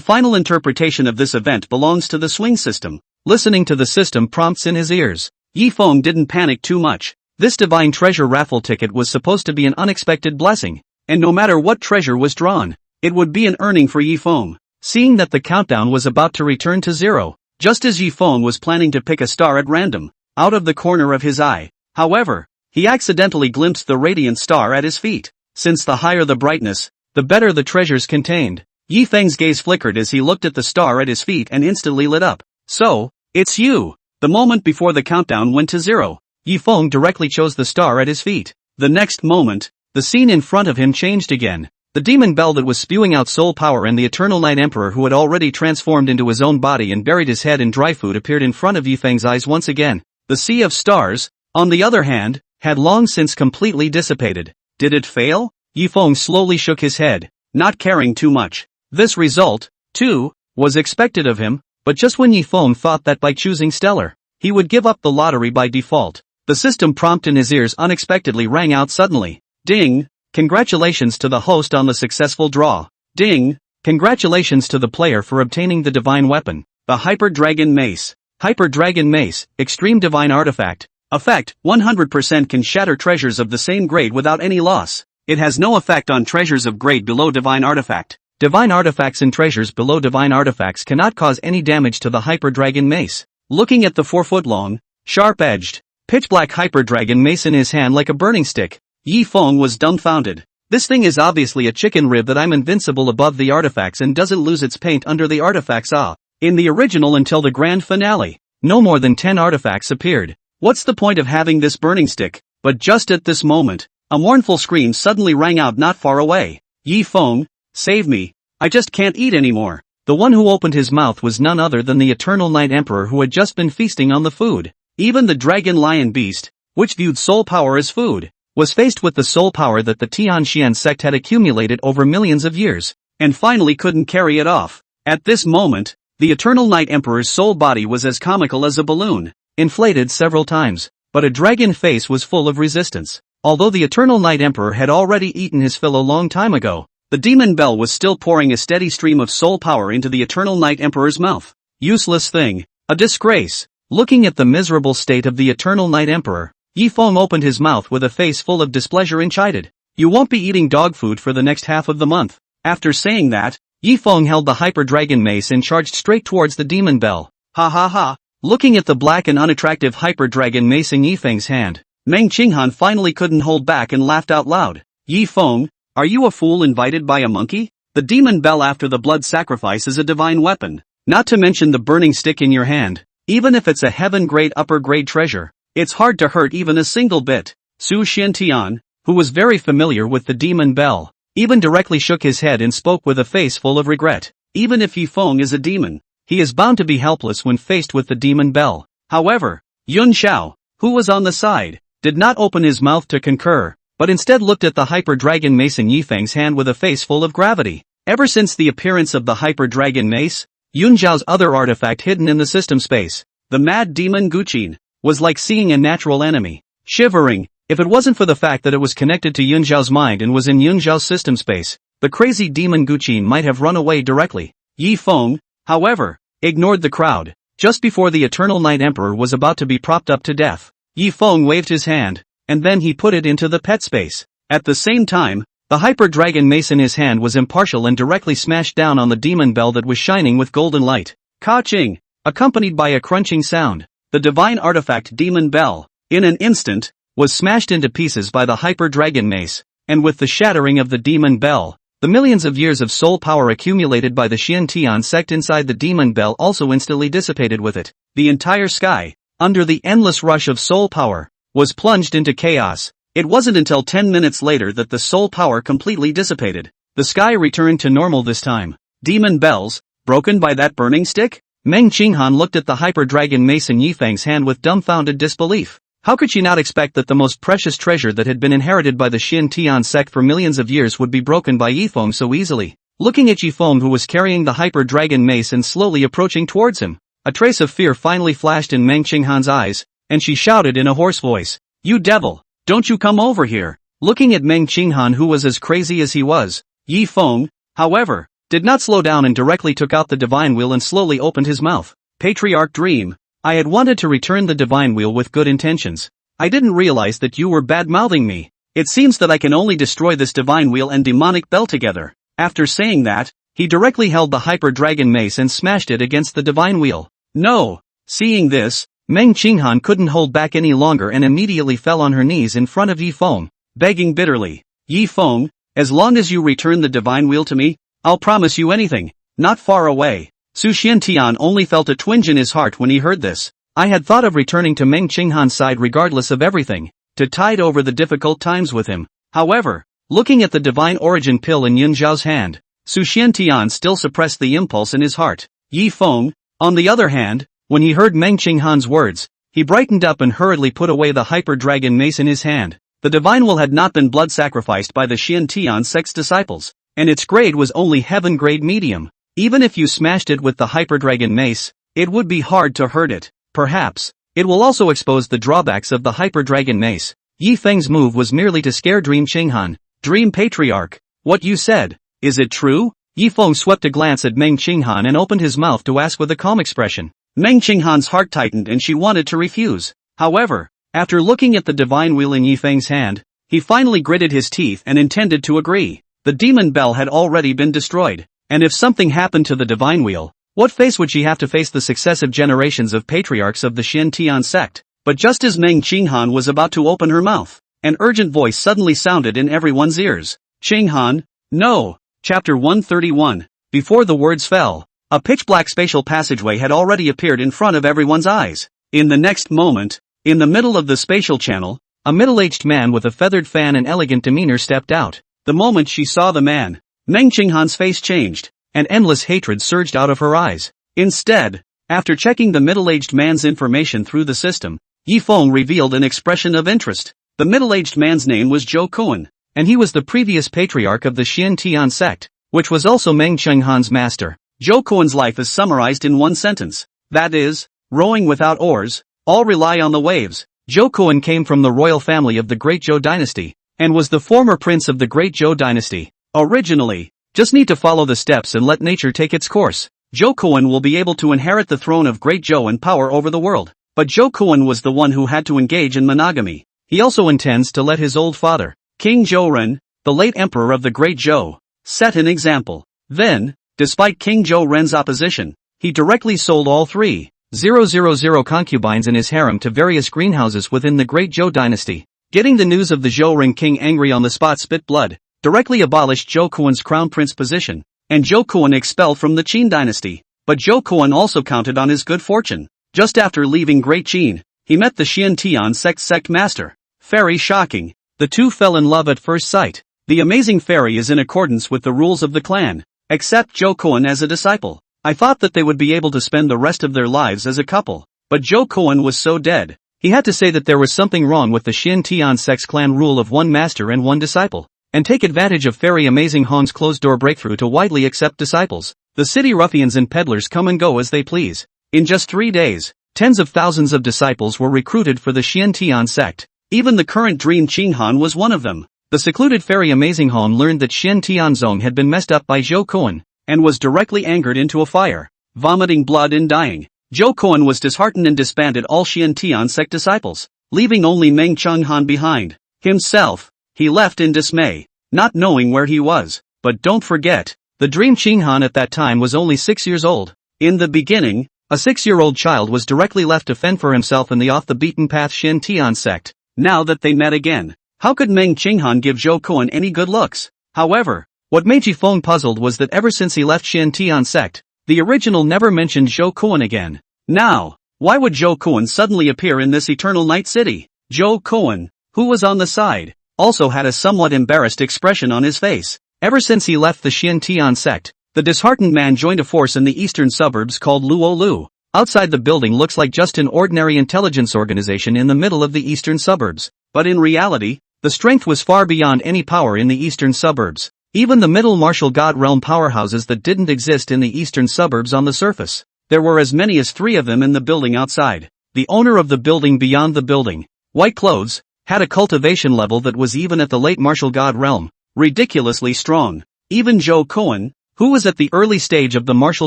final interpretation of this event belongs to the swing system. Listening to the system prompts in his ears, Yi Feng didn't panic too much. This Divine Treasure Raffle Ticket was supposed to be an unexpected blessing, and no matter what treasure was drawn, it would be an earning for Yi Feng. Seeing that the countdown was about to return to zero, just as Yi Feng was planning to pick a star at random, out of the corner of his eye, however, he accidentally glimpsed the radiant star at his feet. Since the higher the brightness, the better the treasures contained. Yi Feng's gaze flickered as he looked at the star at his feet and instantly lit up. So, it's you! The moment before the countdown went to zero, Yi Feng directly chose the star at his feet. The next moment, the scene in front of him changed again. The demon bell that was spewing out soul power and the Eternal Night Emperor who had already transformed into his own body and buried his head in dry food appeared in front of Yi Feng's eyes once again. The sea of stars, on the other hand, had long since completely dissipated. Did it fail? Yi Feng slowly shook his head, not caring too much. This result, too, was expected of him, but just when Yi Feng thought that by choosing Stellar, he would give up the lottery by default, the system prompt in his ears unexpectedly rang out suddenly. Ding! Congratulations to the host on the successful draw. Ding! Congratulations to the player for obtaining the divine weapon, the Hyper Dragon Mace. Hyper Dragon Mace, Extreme Divine Artifact. Effect, 100% can shatter treasures of the same grade without any loss. It has no effect on treasures of grade below Divine Artifact. Divine artifacts and treasures below divine artifacts cannot cause any damage to the Hyper Dragon Mace. Looking at the 4-foot-long, sharp-edged, pitch-black Hyper Dragon Mace in his hand like a burning stick, Yi Feng was dumbfounded. This thing is obviously a chicken rib that I'm invincible above the artifacts and doesn't lose its paint under the artifacts. In the original until the grand finale, no more than 10 artifacts appeared. What's the point of having this burning stick? But just at this moment, a mournful scream suddenly rang out not far away. Yi Feng, save me, I just can't eat anymore. The one who opened his mouth was none other than the Eternal Night Emperor who had just been feasting on the food. Even the dragon lion beast, which viewed soul power as food, was faced with the soul power that the Tianxian sect had accumulated over millions of years, and finally couldn't carry it off. At this moment, the Eternal Night Emperor's soul body was as comical as a balloon, inflated several times, but a dragon face was full of resistance. Although the Eternal Night Emperor had already eaten his fill a long time ago, the demon bell was still pouring a steady stream of soul power into the Eternal Night Emperor's mouth. Useless thing, a disgrace. Looking at the miserable state of the Eternal Night Emperor, Yi Feng opened his mouth with a face full of displeasure and chided. You won't be eating dog food for the next half of the month. After saying that, Yi Feng held the Hyper Dragon Mace and charged straight towards the demon bell. Ha ha ha. Looking at the black and unattractive Hyper Dragon Mace in Yi Feng's hand, Meng Qinghan finally couldn't hold back and laughed out loud. Yi Feng, are you a fool invited by a monkey? The demon bell after the blood sacrifice is a divine weapon, not to mention the burning stick in your hand. Even if it's a heaven-grade upper-grade treasure, it's hard to hurt even a single bit. Su Xiantian, who was very familiar with the demon bell, even directly shook his head and spoke with a face full of regret. Even if Yi Feng is a demon, he is bound to be helpless when faced with the demon bell. However, Yun Xiao, who was on the side, did not open his mouth to concur, but instead looked at the Hyper Dragon Mace in Yi Feng's hand with a face full of gravity. Ever since the appearance of the Hyper Dragon Mace, Yun Xiao's other artifact hidden in the system space, the Mad Demon Guqin, was like seeing a natural enemy. Shivering, if it wasn't for the fact that it was connected to Yun Xiao's mind and was in Yun Xiao's system space, the crazy demon Guqin might have run away directly. Yi Feng, however, ignored the crowd. Just before the Eternal Night Emperor was about to be propped up to death, Yi Feng waved his hand, and then he put it into the pet space. At the same time, the Hyper Dragon Mace in his hand was impartial and directly smashed down on the demon bell that was shining with golden light. Ka-ching! Accompanied by a crunching sound, the divine artifact demon bell, in an instant, was smashed into pieces by the Hyper Dragon Mace, and with the shattering of the demon bell, the millions of years of soul power accumulated by the Xiantian sect inside the demon bell also instantly dissipated with it. The entire sky, under the endless rush of soul power, was plunged into chaos. It wasn't until 10 minutes later that the soul power completely dissipated. The sky returned to normal this time. Demon bells, broken by that burning stick? Meng Qinghan looked at the Hyper Dragon Mace in Yi Feng's hand with dumbfounded disbelief. How could she not expect that the most precious treasure that had been inherited by the Xiantian sect for millions of years would be broken by Yi Feng so easily? Looking at Yi Feng, who was carrying the Hyper Dragon Mace and slowly approaching towards him, a trace of fear finally flashed in Meng Qinghan's eyes, and she shouted in a hoarse voice, "You devil, don't you come over here!" Looking at Meng Qinghan, who was as crazy as he was, Yi Feng, however, did not slow down and directly took out the divine wheel and slowly opened his mouth. Patriarch Dream, I had wanted to return the divine wheel with good intentions. I didn't realize that you were bad-mouthing me. It seems that I can only destroy this divine wheel and demonic bell together. After saying that, he directly held the Hyper Dragon Mace and smashed it against the divine wheel. No! Seeing this, Meng Qinghan couldn't hold back any longer and immediately fell on her knees in front of Yi Feng, begging bitterly, Yi Feng, as long as you return the divine wheel to me, I'll promise you anything. Not far away. Su Xiantian only felt a twinge in his heart when he heard this. I had thought of returning to Meng Qinghan's side regardless of everything, to tide over the difficult times with him. However, looking at the divine origin pill in Yun Xiao's hand, Su Xiantian still suppressed the impulse in his heart. Yi Feng, on the other hand, when he heard Meng Qinghan's words, he brightened up and hurriedly put away the Hyper Dragon Mace in his hand. The divine will had not been blood sacrificed by the Xiantian sect's disciples, and its grade was only heaven grade medium. Even if you smashed it with the Hyper Dragon Mace, it would be hard to hurt it. Perhaps, it will also expose the drawbacks of the Hyper Dragon Mace. Yi Feng's move was merely to scare Dream Qinghan. Dream Patriarch, what you said, is it true? Yi Feng swept a glance at Meng Qinghan and opened his mouth to ask with a calm expression. Meng Qinghan's heart tightened and she wanted to refuse. However, after looking at the divine wheel in Yi Feng's hand, he finally gritted his teeth and intended to agree. The demon bell had already been destroyed, and if something happened to the divine wheel, what face would she have to face the successive generations of patriarchs of the Xiantian sect? But just as Meng Qinghan was about to open her mouth, an urgent voice suddenly sounded in everyone's ears. Qinghan, no! Chapter 131. Before the words fell, A pitch-black spatial passageway had already appeared in front of everyone's eyes. In the next moment, in the middle of the spatial channel, a middle-aged man with a feathered fan and elegant demeanor stepped out. The moment she saw the man, Meng Qinghan's face changed, and endless hatred surged out of her eyes. Instead, after checking the middle-aged man's information through the system, Yifeng revealed an expression of interest. The middle-aged man's name was Zhou Kuan, and he was the previous patriarch of the Xian sect, which was also Meng Qinghan's master. Zhou Kuan's life is summarized in one sentence. That is, rowing without oars, all rely on the waves. Zhou Kuan came from the royal family of the Great Zhou dynasty, and was the former prince of the Great Zhou dynasty. Originally, just need to follow the steps and let nature take its course. Zhou Kuan will be able to inherit the throne of Great Zhou and power over the world. But Zhou Kuan was the one who had to engage in monogamy. He also intends to let his old father, King Zhouren, the late emperor of the Great Zhou, set an example. Then, despite King Zhouren's opposition, he directly sold all 3,000 concubines in his harem to various greenhouses within the Great Zhou dynasty. Getting the news of the Zhouren king angry on the spot spit blood, directly abolished Zhou Kuan's crown prince position, and Zhou Kuan expelled from the Qin dynasty. But Zhou Kuan also counted on his good fortune. Just after leaving Great Qin, he met the Xian sect master. Very shocking. The two fell in love at first sight. The amazing fairy is in accordance with the rules of the clan. Accept Zhou Kuan as a disciple. I thought that they would be able to spend the rest of their lives as a couple. But Zhou Kuan was so dead. He had to say that there was something wrong with the Xian sect's clan rule of one master and one disciple, and take advantage of Fairy Amazing Hong's closed-door breakthrough to widely accept disciples. The city ruffians and peddlers come and go as they please. In just 3 days, tens of thousands of disciples were recruited for the Xian sect. Even the current Dream Qinghan was one of them. The secluded Fairy Amazing Hong learned that Xian had been messed up by Zhou Kuan, and was directly angered into a fire, vomiting blood and dying. Zhou Kuan was disheartened and disbanded all Xian sect disciples, leaving only Meng Qinghan behind. Himself, he left in dismay, not knowing where he was. But don't forget, the Dream Qinghan at that time was only 6 years old. In the beginning, a 6-year-old child was directly left to fend for himself in the off-the-beaten-path Xian sect. Now that they met again, how could Meng Qinghan give Zhou Kuan any good looks? However, what made Yifeng puzzled was that ever since he left Xian sect, the original never mentioned Zhou Kuan again. Now, why would Zhou Kuan suddenly appear in this Eternal Night City? Zhou Kuan, who was on the side, also had a somewhat embarrassed expression on his face. Ever since he left the Xian sect, the disheartened man joined a force in the eastern suburbs called Luolu. Outside the building looks like just an ordinary intelligence organization in the middle of the eastern suburbs. But in reality, the strength was far beyond any power in the eastern suburbs. Even the middle martial god realm powerhouses that didn't exist in the eastern suburbs on the surface. There were as many as 3 of them in the building outside. The owner of the building beyond the building, white clothes, had a cultivation level that was even at the late martial god realm, ridiculously strong. Even Zhou Kuan, who was at the early stage of the martial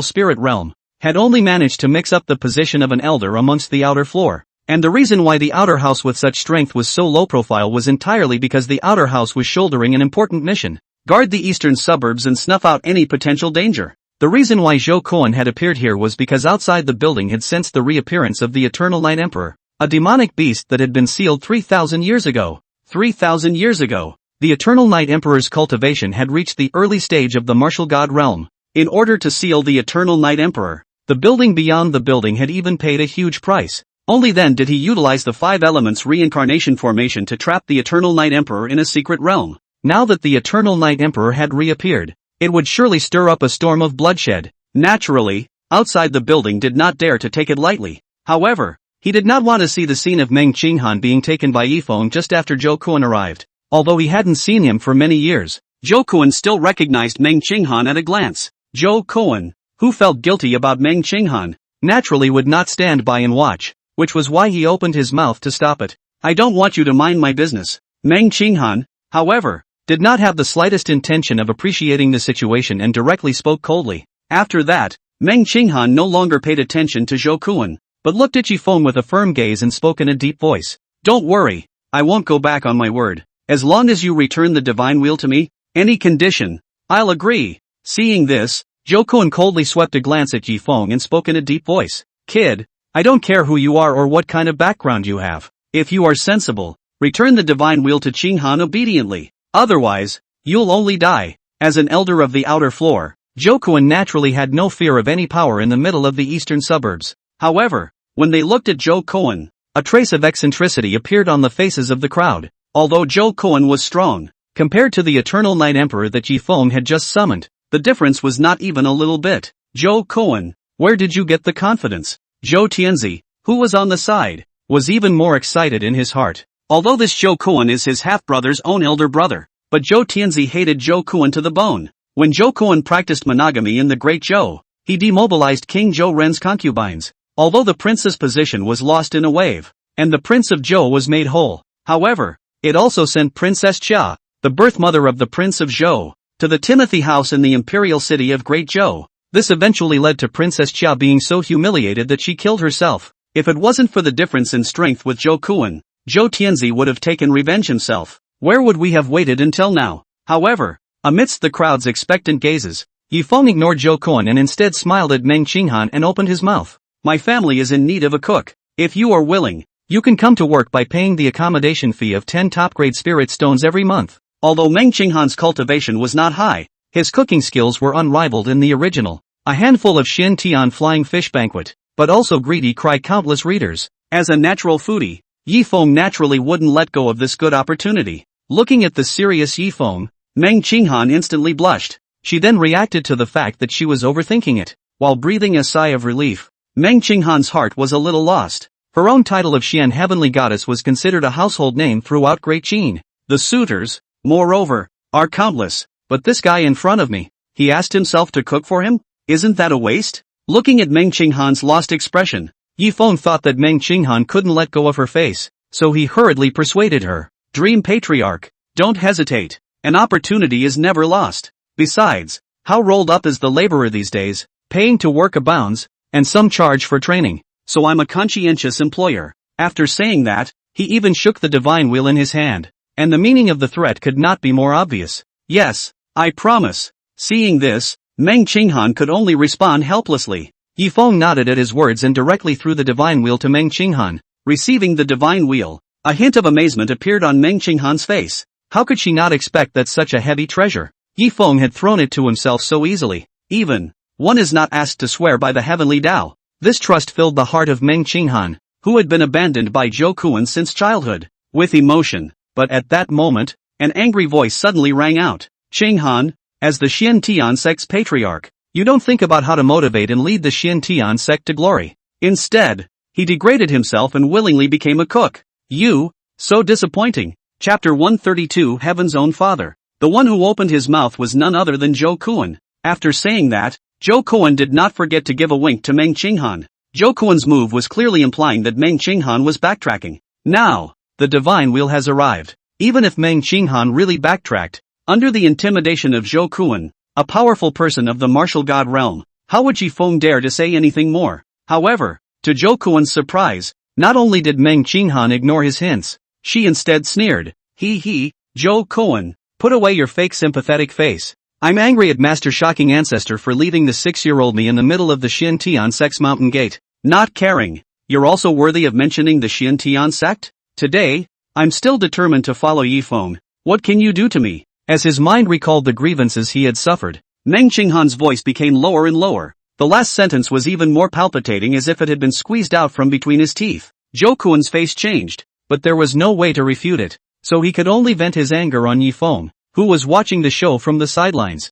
spirit realm, had only managed to mix up the position of an elder amongst the outer floor. And the reason why the outer house with such strength was so low profile was entirely because the outer house was shouldering an important mission: guard the eastern suburbs and snuff out any potential danger. The reason why Zhou Kuan had appeared here was because outside the building had sensed the reappearance of the Eternal Night Emperor, a demonic beast that had been sealed 3,000 years ago. 3,000 years ago, the Eternal Night Emperor's cultivation had reached the early stage of the martial god realm. In order to seal the Eternal Night Emperor, the building beyond the building had even paid a huge price. Only then did he utilize the 5 elements reincarnation formation to trap the Eternal Night Emperor in a secret realm. Now that the Eternal Night Emperor had reappeared, it would surely stir up a storm of bloodshed. Naturally, outside the building did not dare to take it lightly. However, he did not want to see the scene of Meng Qinghan being taken by Yifeng just after Zhou Kuan arrived. Although he hadn't seen him for many years, Zhou Kuan still recognized Meng Qinghan at a glance. Zhou Kuan, who felt guilty about Meng Qinghan, naturally would not stand by and watch, which was why he opened his mouth to stop it. I don't want you to mind my business. Meng Qinghan, however, did not have the slightest intention of appreciating the situation and directly spoke coldly. After that, Meng Qinghan no longer paid attention to Zhou Kuan, but looked at Yifeng with a firm gaze and spoke in a deep voice. Don't worry, I won't go back on my word. As long as you return the divine wheel to me, any condition, I'll agree. Seeing this, Zhou Kuan coldly swept a glance at Yifeng and spoke in a deep voice. Kid, I don't care who you are or what kind of background you have. If you are sensible, return the divine wheel to Qinghan obediently. Otherwise, you'll only die. As an elder of the outer floor, Jokuan naturally had no fear of any power in the middle of the eastern suburbs. However, when they looked at Jokuan, a trace of eccentricity appeared on the faces of the crowd. Although Jokuan was strong, compared to the Eternal Night Emperor that Yifeng had just summoned, the difference was not even a little bit. Jokuan, where did you get the confidence? Zhou Tianzi, who was on the side, was even more excited in his heart. Although this Jokuan is his half-brother's own elder brother, but Zhou Tianzi hated Jokuan to the bone. When Jokuan practiced monogamy in the Great Zhou, he demobilized King Zhou Ren's concubines. Although the prince's position was lost in a wave, and the prince of Zhou was made whole, however, it also sent Princess Xia, the birth mother of the Prince of Zhou, to the Timothy House in the imperial city of Great Zhou. This eventually led to Princess Xia being so humiliated that she killed herself. If it wasn't for the difference in strength with Jokuan, Zhou Tianzi would have taken revenge himself. Where would we have waited until now? However, amidst the crowd's expectant gazes, Yifeng ignored Jokuan and instead smiled at Meng Qinghan and opened his mouth. My family is in need of a cook. If you are willing, you can come to work by paying the accommodation fee of 10 top-grade spirit stones every month. Although Meng Qinghan's cultivation was not high, his cooking skills were unrivaled in the original. A handful of Xin Tian flying fish banquet, but also greedy cry countless readers. As a natural foodie, Yifeng naturally wouldn't let go of this good opportunity. Looking at the serious Yifeng, Meng Qinghan instantly blushed. She then reacted to the fact that she was overthinking it. While breathing a sigh of relief, Meng Qinghan's heart was a little lost. Her own title of Xian Heavenly Goddess was considered a household name throughout Great Qin. The suitors, moreover, are countless. But this guy in front of me, he asked himself to cook for him? Isn't that a waste? Looking at Meng Qinghan's lost expression, Yifeng thought that Meng Qinghan couldn't let go of her face, so he hurriedly persuaded her. Dream Patriarch, don't hesitate. An opportunity is never lost. Besides, how rolled up is the laborer these days? Paying to work abounds, and some charge for training. So I'm a conscientious employer. After saying that, he even shook the divine wheel in his hand. And the meaning of the threat could not be more obvious. Yes, I promise. Seeing this, Meng Qinghan could only respond helplessly. Yifeng nodded at his words and directly threw the divine wheel to Meng Qinghan. Receiving the divine wheel, a hint of amazement appeared on Meng Qinghan's face. How could she not expect that such a heavy treasure? Yifeng had thrown it to himself so easily. Even, one is not asked to swear by the heavenly Tao. This trust filled the heart of Meng Qinghan, who had been abandoned by Jokuan since childhood, with emotion. But at that moment, an angry voice suddenly rang out. Qinghan, as the Xian Tian sect's patriarch, you don't think about how to motivate and lead the Xian Tian sect to glory. Instead, he degraded himself and willingly became a cook. You, so disappointing. Chapter 132 Heaven's Own Father. The one who opened his mouth was none other than Jokuan. After saying that, Jokuan did not forget to give a wink to Meng Qinghan. Jokuan's move was clearly implying that Meng Qinghan was backtracking. Now, the divine wheel has arrived. Even if Meng Qinghan really backtracked, under the intimidation of Jokuan, a powerful person of the martial god realm, how would Yifeng dare to say anything more? However, to Jokuan's surprise, not only did Meng Qinghan ignore his hints, she instead sneered. Jokuan, put away your fake sympathetic face. I'm angry at Master Shocking Ancestor for leaving the 6-year-old me in the middle of the Xian Tian sect's mountain gate. Not caring. You're also worthy of mentioning the Xian Tian sect? Today, I'm still determined to follow Yifeng. What can you do to me? As his mind recalled the grievances he had suffered, Meng Qinghan's voice became lower and lower. The last sentence was even more palpitating as if it had been squeezed out from between his teeth. Jokuan's face changed, but there was no way to refute it, so he could only vent his anger on Yifeng, who was watching the show from the sidelines.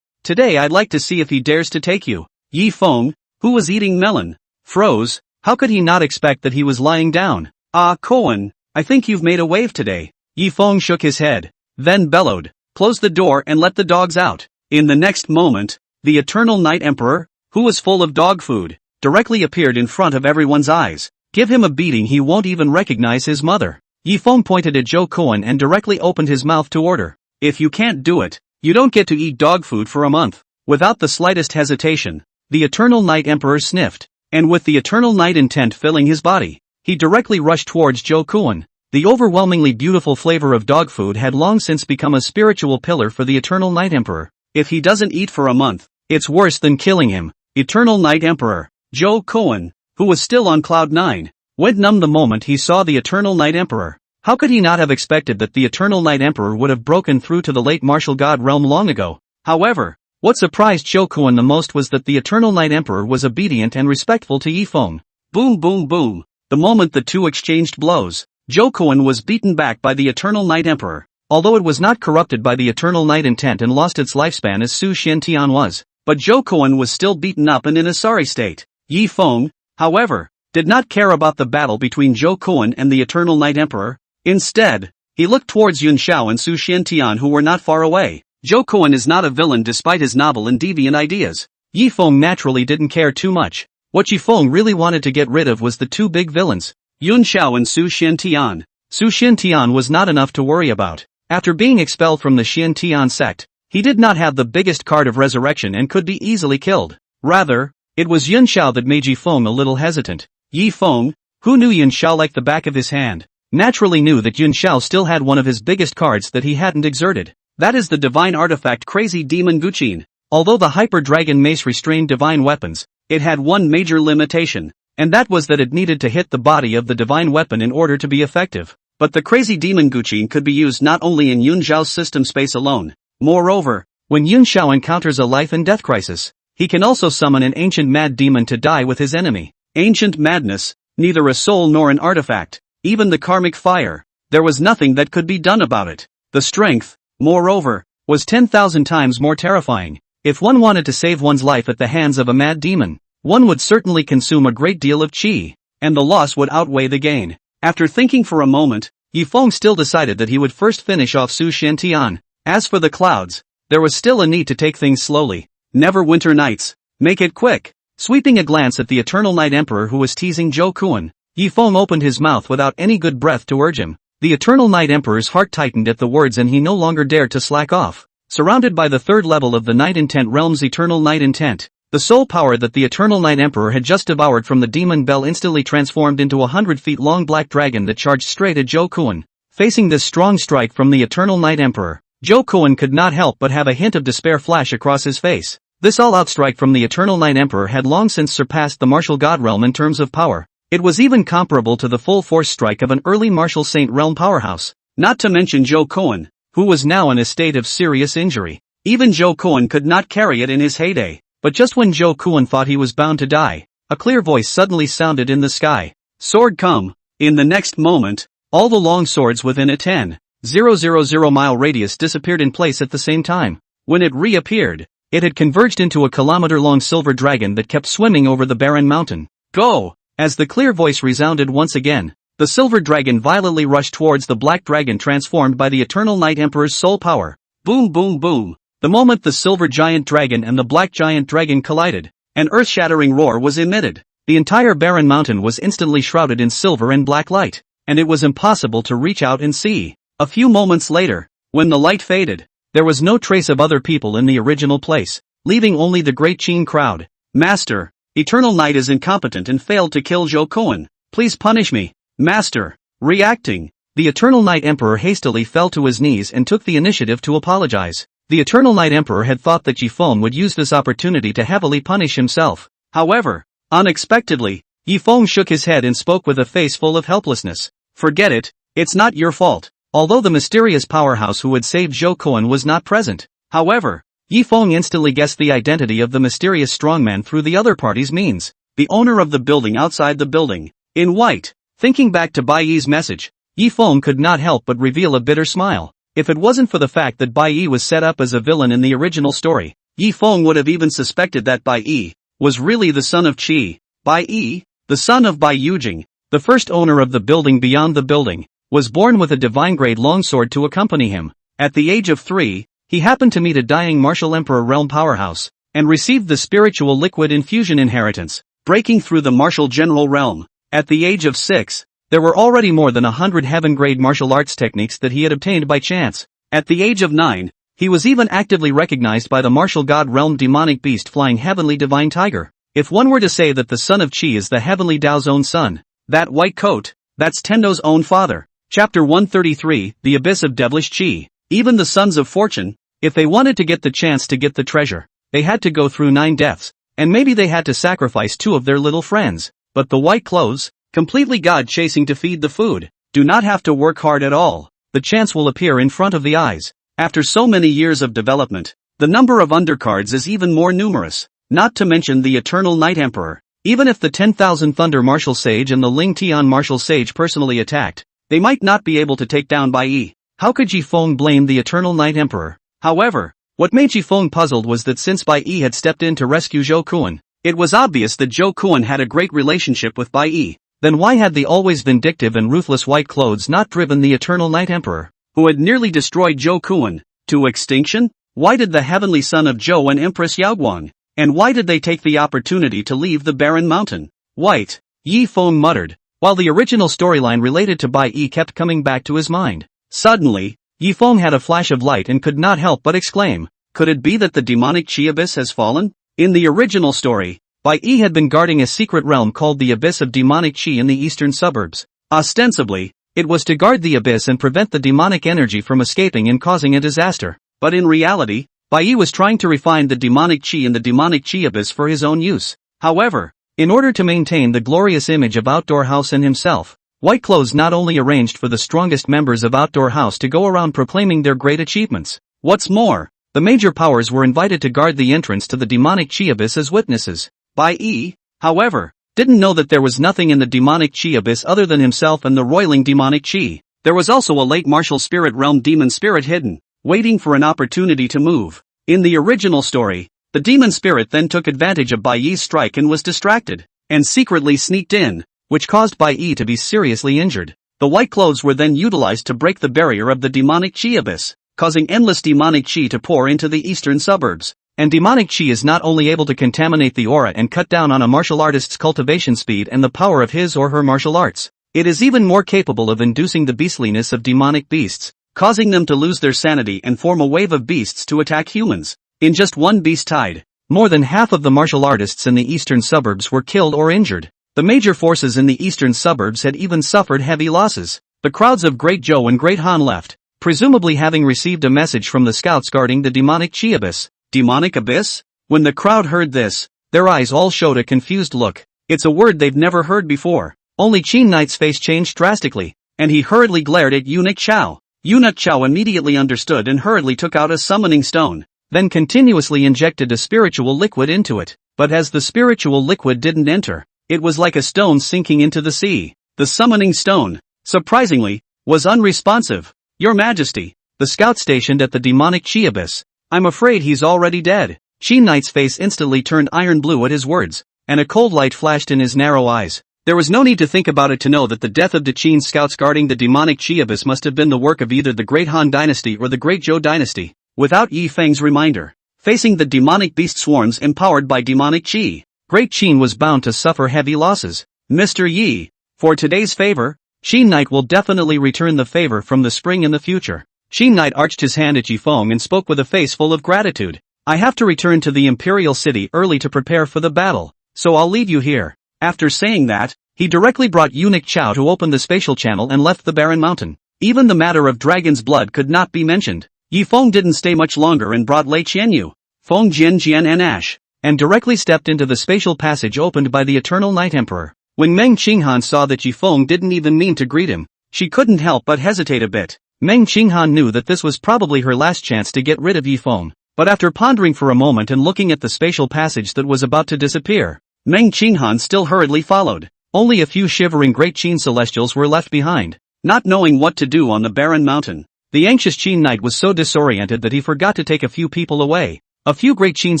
Today I'd like to see if he dares to take you. Yifeng, who was eating melon, froze. How could he not expect that he was lying down? Koan, I think you've made a wave today. Yifeng shook his head, then bellowed, close the door and let the dogs out. In the next moment, the Eternal Night Emperor, who was full of dog food, directly appeared in front of everyone's eyes. Give him a beating, he won't even recognize his mother. Yifeng pointed at Jokuan and directly opened his mouth to order. If you can't do it, you don't get to eat dog food for a month. Without the slightest hesitation, the Eternal Night Emperor sniffed, and with the Eternal Night intent filling his body, he directly rushed towards Jokuan. The overwhelmingly beautiful flavor of dog food had long since become a spiritual pillar for the Eternal Night Emperor. If he doesn't eat for a month, it's worse than killing him. Eternal Night Emperor, Jokuan, who was still on cloud 9, went numb the moment he saw the Eternal Night Emperor. How could he not have expected that the Eternal Night Emperor would have broken through to the late martial god realm long ago? However, What surprised Zhou Kuan the most was that the Eternal Night Emperor was obedient and respectful to Yifeng. Boom boom boom. The moment the two exchanged blows, Zhou Kuan was beaten back by the Eternal Night Emperor. Although it was not corrupted by the Eternal Night intent and lost its lifespan as Su Xiantian was, but Zhou Kuan was still beaten up and in a sorry state. Yifeng, however, did not care about the battle between Zhou Kuan and the Eternal Night Emperor. Instead, he looked towards Yun Xiao and Su Xiantian, who were not far away. Zhou Kuan is not a villain despite his novel and deviant ideas. Yifeng naturally didn't care too much. What Yifeng really wanted to get rid of was the two big villains, Yun Xiao and Su Xiantian. Su Xiantian was not enough to worry about. After being expelled from the Xiantian sect, he did not have the biggest card of resurrection and could be easily killed. Rather, it was Yun Xiao that made Yifeng a little hesitant. Yifeng, who knew Yun Xiao like the back of his hand, naturally knew that Yun Xiao still had one of his biggest cards that he hadn't exerted. That is the divine artifact Crazy Demon Guqin. Although the Hyper Dragon Mace restrained divine weapons, it had one major limitation, and that was that it needed to hit the body of the divine weapon in order to be effective. But the Crazy Demon Guqin could be used not only in Yun Xiao's system space alone. Moreover, when Yun Xiao encounters a life and death crisis, he can also summon an ancient mad demon to die with his enemy. Ancient madness, neither a soul nor an artifact, even the karmic fire, there was nothing that could be done about it. The strength, moreover, was 10,000 times more terrifying. If one wanted to save one's life at the hands of a mad demon, one would certainly consume a great deal of qi, and the loss would outweigh the gain. After thinking for a moment, Yifeng still decided that he would first finish off Su Xiantian. As for the clouds, there was still a need to take things slowly. Never winter nights. Make it quick. Sweeping a glance at the Eternal Night Emperor who was teasing Zhou Kuan, Yifeng opened his mouth without any good breath to urge him. The Eternal Night Emperor's heart tightened at the words and he no longer dared to slack off. Surrounded by the third level of the Night Intent Realm's Eternal Night Intent, the soul power that the Eternal Night Emperor had just devoured from the demon bell instantly transformed into a 100-feet-long black dragon that charged straight at Zhou Kuan. Facing this strong strike from the Eternal Night Emperor, Zhou Kuan could not help but have a hint of despair flash across his face. This all-out strike from the Eternal Night Emperor had long since surpassed the martial god realm in terms of power. It was even comparable to the full-force strike of an early martial saint realm powerhouse. Not to mention Zhou Kuan, who was now in a state of serious injury. Even Zhou Kuan could not carry it in his heyday. But just when Zhou Kuan thought he was bound to die, a clear voice suddenly sounded in the sky. Sword come. In the next moment, all the long swords within a 10,000 mile radius disappeared in place at the same time. When it reappeared, it had converged into a kilometer-long silver dragon that kept swimming over the barren mountain. Go! As the clear voice resounded once again, the silver dragon violently rushed towards the black dragon transformed by the Eternal Night Emperor's soul power. Boom boom boom! The moment the silver giant dragon and the black giant dragon collided, an earth-shattering roar was emitted. The entire barren mountain was instantly shrouded in silver and black light, and it was impossible to reach out and see. A few moments later, when the light faded, there was no trace of other people in the original place, leaving only the great Qin crowd. Master, Eternal Night is incompetent and failed to kill Zhou Kuan. Please punish me. Master. Reacting, the Eternal Night Emperor hastily fell to his knees and took the initiative to apologize. The Eternal Night Emperor had thought that Yifeng would use this opportunity to heavily punish himself. However, unexpectedly, Yifeng shook his head and spoke with a face full of helplessness. Forget it, it's not your fault. Although the mysterious powerhouse who had saved Zhou Kuan was not present. However, Yifeng instantly guessed the identity of the mysterious strongman through the other party's means. The owner of the building outside the building, in white. Thinking back to Bai Yi's message, Yifeng could not help but reveal a bitter smile. If it wasn't for the fact that Bai Yi was set up as a villain in the original story, Yifeng would have even suspected that Bai Yi was really the son of Qi. Bai Yi, the son of Bai Yujing, the first owner of the building beyond the building, was born with a divine-grade longsword to accompany him. At the age of 3, he happened to meet a dying martial emperor realm powerhouse, and received the spiritual liquid infusion inheritance, breaking through the martial general realm. At the age of 6, there were already more than 100 heaven-grade martial arts techniques that he had obtained by chance. At the age of 9, he was even actively recognized by the martial god realm demonic beast flying heavenly divine tiger. If one were to say that the son of Qi is the heavenly Tao's own son, that white coat, that's Tendo's own father. Chapter 133, The Abyss of Devilish Qi. Even the sons of fortune, if they wanted to get the chance to get the treasure, they had to go through 9 deaths, and maybe they had to sacrifice 2 of their little friends. But the white clothes, completely God-chasing to feed the food, do not have to work hard at all. The chance will appear in front of the eyes. After so many years of development, The number of undercards is even more numerous, not to mention the Eternal Night Emperor. Even if the 10,000 Thunder Martial Sage and the Ling Tian Martial Sage personally attacked, they might not be able to take down Bai Yi. How could Ji Feng blame the Eternal Night Emperor? However, what made Ji Feng puzzled was that since Bai Yi had stepped in to rescue Zhou Kuan, it was obvious that Zhou Kuan had a great relationship with Bai Yi. Then why had the always vindictive and ruthless White Clothes not driven the Eternal Night Emperor, who had nearly destroyed Zhou Kuan, to extinction? Why did the heavenly son of Zhou and Empress Yaoguang, and why did they take the opportunity to leave the barren mountain? White, Yi Feng muttered, while the original storyline related to Bai Yi kept coming back to his mind. Suddenly, Yi Feng had a flash of light and could not help but exclaim, could it be that the demonic Chi Abyss has fallen? In the original story, Bai Yi had been guarding a secret realm called the Abyss of Demonic Chi in the eastern suburbs. Ostensibly, it was to guard the abyss and prevent the demonic energy from escaping and causing a disaster. But in reality, Bai Yi was trying to refine the demonic Chi in the demonic Chi Abyss for his own use. However, in order to maintain the glorious image of Outdoor House and himself, White Clothes not only arranged for the strongest members of Outdoor House to go around proclaiming their great achievements. What's more, the major powers were invited to guard the entrance to the demonic Chi Abyss as witnesses. Bai Yi, however, didn't know that there was nothing in the demonic Chi Abyss other than himself and the roiling demonic Chi. There was also a late martial spirit realm demon spirit hidden, waiting for an opportunity to move. In the original story, the demon spirit then took advantage of Bai Yi's strike and was distracted, and secretly sneaked in, which caused Bai Yi to be seriously injured. The White Clothes were then utilized to break the barrier of the demonic Chi Abyss, causing endless demonic Chi to pour into the eastern suburbs. And demonic Chi is not only able to contaminate the aura and cut down on a martial artist's cultivation speed and the power of his or her martial arts, it is even more capable of inducing the beastliness of demonic beasts, causing them to lose their sanity and form a wave of beasts to attack humans. In just one beast tide, more than half of the martial artists in the eastern suburbs were killed or injured. The major forces in the eastern suburbs had even suffered heavy losses. The crowds of Great Zhou and Great Han left, presumably having received a message from the scouts guarding the demonic Chi Abyss. Demonic Abyss? When the crowd heard this, their eyes all showed a confused look. It's a word they've never heard before. Only Qin Knight's face changed drastically, and he hurriedly glared at Eunuch Chao. Eunuch Chao immediately understood and hurriedly took out a summoning stone, then continuously injected a spiritual liquid into it. But as the spiritual liquid didn't enter, it was like a stone sinking into the sea. The summoning stone, surprisingly, was unresponsive. Your Majesty, the scout stationed at the demonic Chi Abyss, I'm afraid he's already dead. Qin Knight's face instantly turned iron blue at his words, and a cold light flashed in his narrow eyes. There was no need to think about it to know that the death of the Qin scouts guarding the demonic Chi Abyss must have been the work of either the Great Han Dynasty or the Great Zhou Dynasty. Without Yi Feng's reminder, facing the demonic beast swarms empowered by demonic Qi, Great Qin was bound to suffer heavy losses. Mr. Yi, for today's favor, Qin Knight will definitely return the favor from the spring in the future. Qin Knight arched his hand at Yi Feng and spoke with a face full of gratitude. I have to return to the Imperial City early to prepare for the battle, so I'll leave you here. After saying that, he directly brought Eunuch Chao to open the spatial channel and left the barren mountain. Even the matter of dragon's blood could not be mentioned. Yi Feng didn't stay much longer and brought Lei Qianyu, Feng Jian Jian and Ash, and directly stepped into the spatial passage opened by the Eternal Night Emperor. When Meng Qinghan saw that Yi Feng didn't even mean to greet him, she couldn't help but hesitate a bit. Meng Qinghan knew that this was probably her last chance to get rid of Yi Feng, but after pondering for a moment and looking at the spatial passage that was about to disappear, Meng Qinghan still hurriedly followed. Only a few shivering Great Qin Celestials were left behind. Not knowing what to do on the barren mountain, the anxious Qin Knight was so disoriented that he forgot to take a few people away. A few Great Qin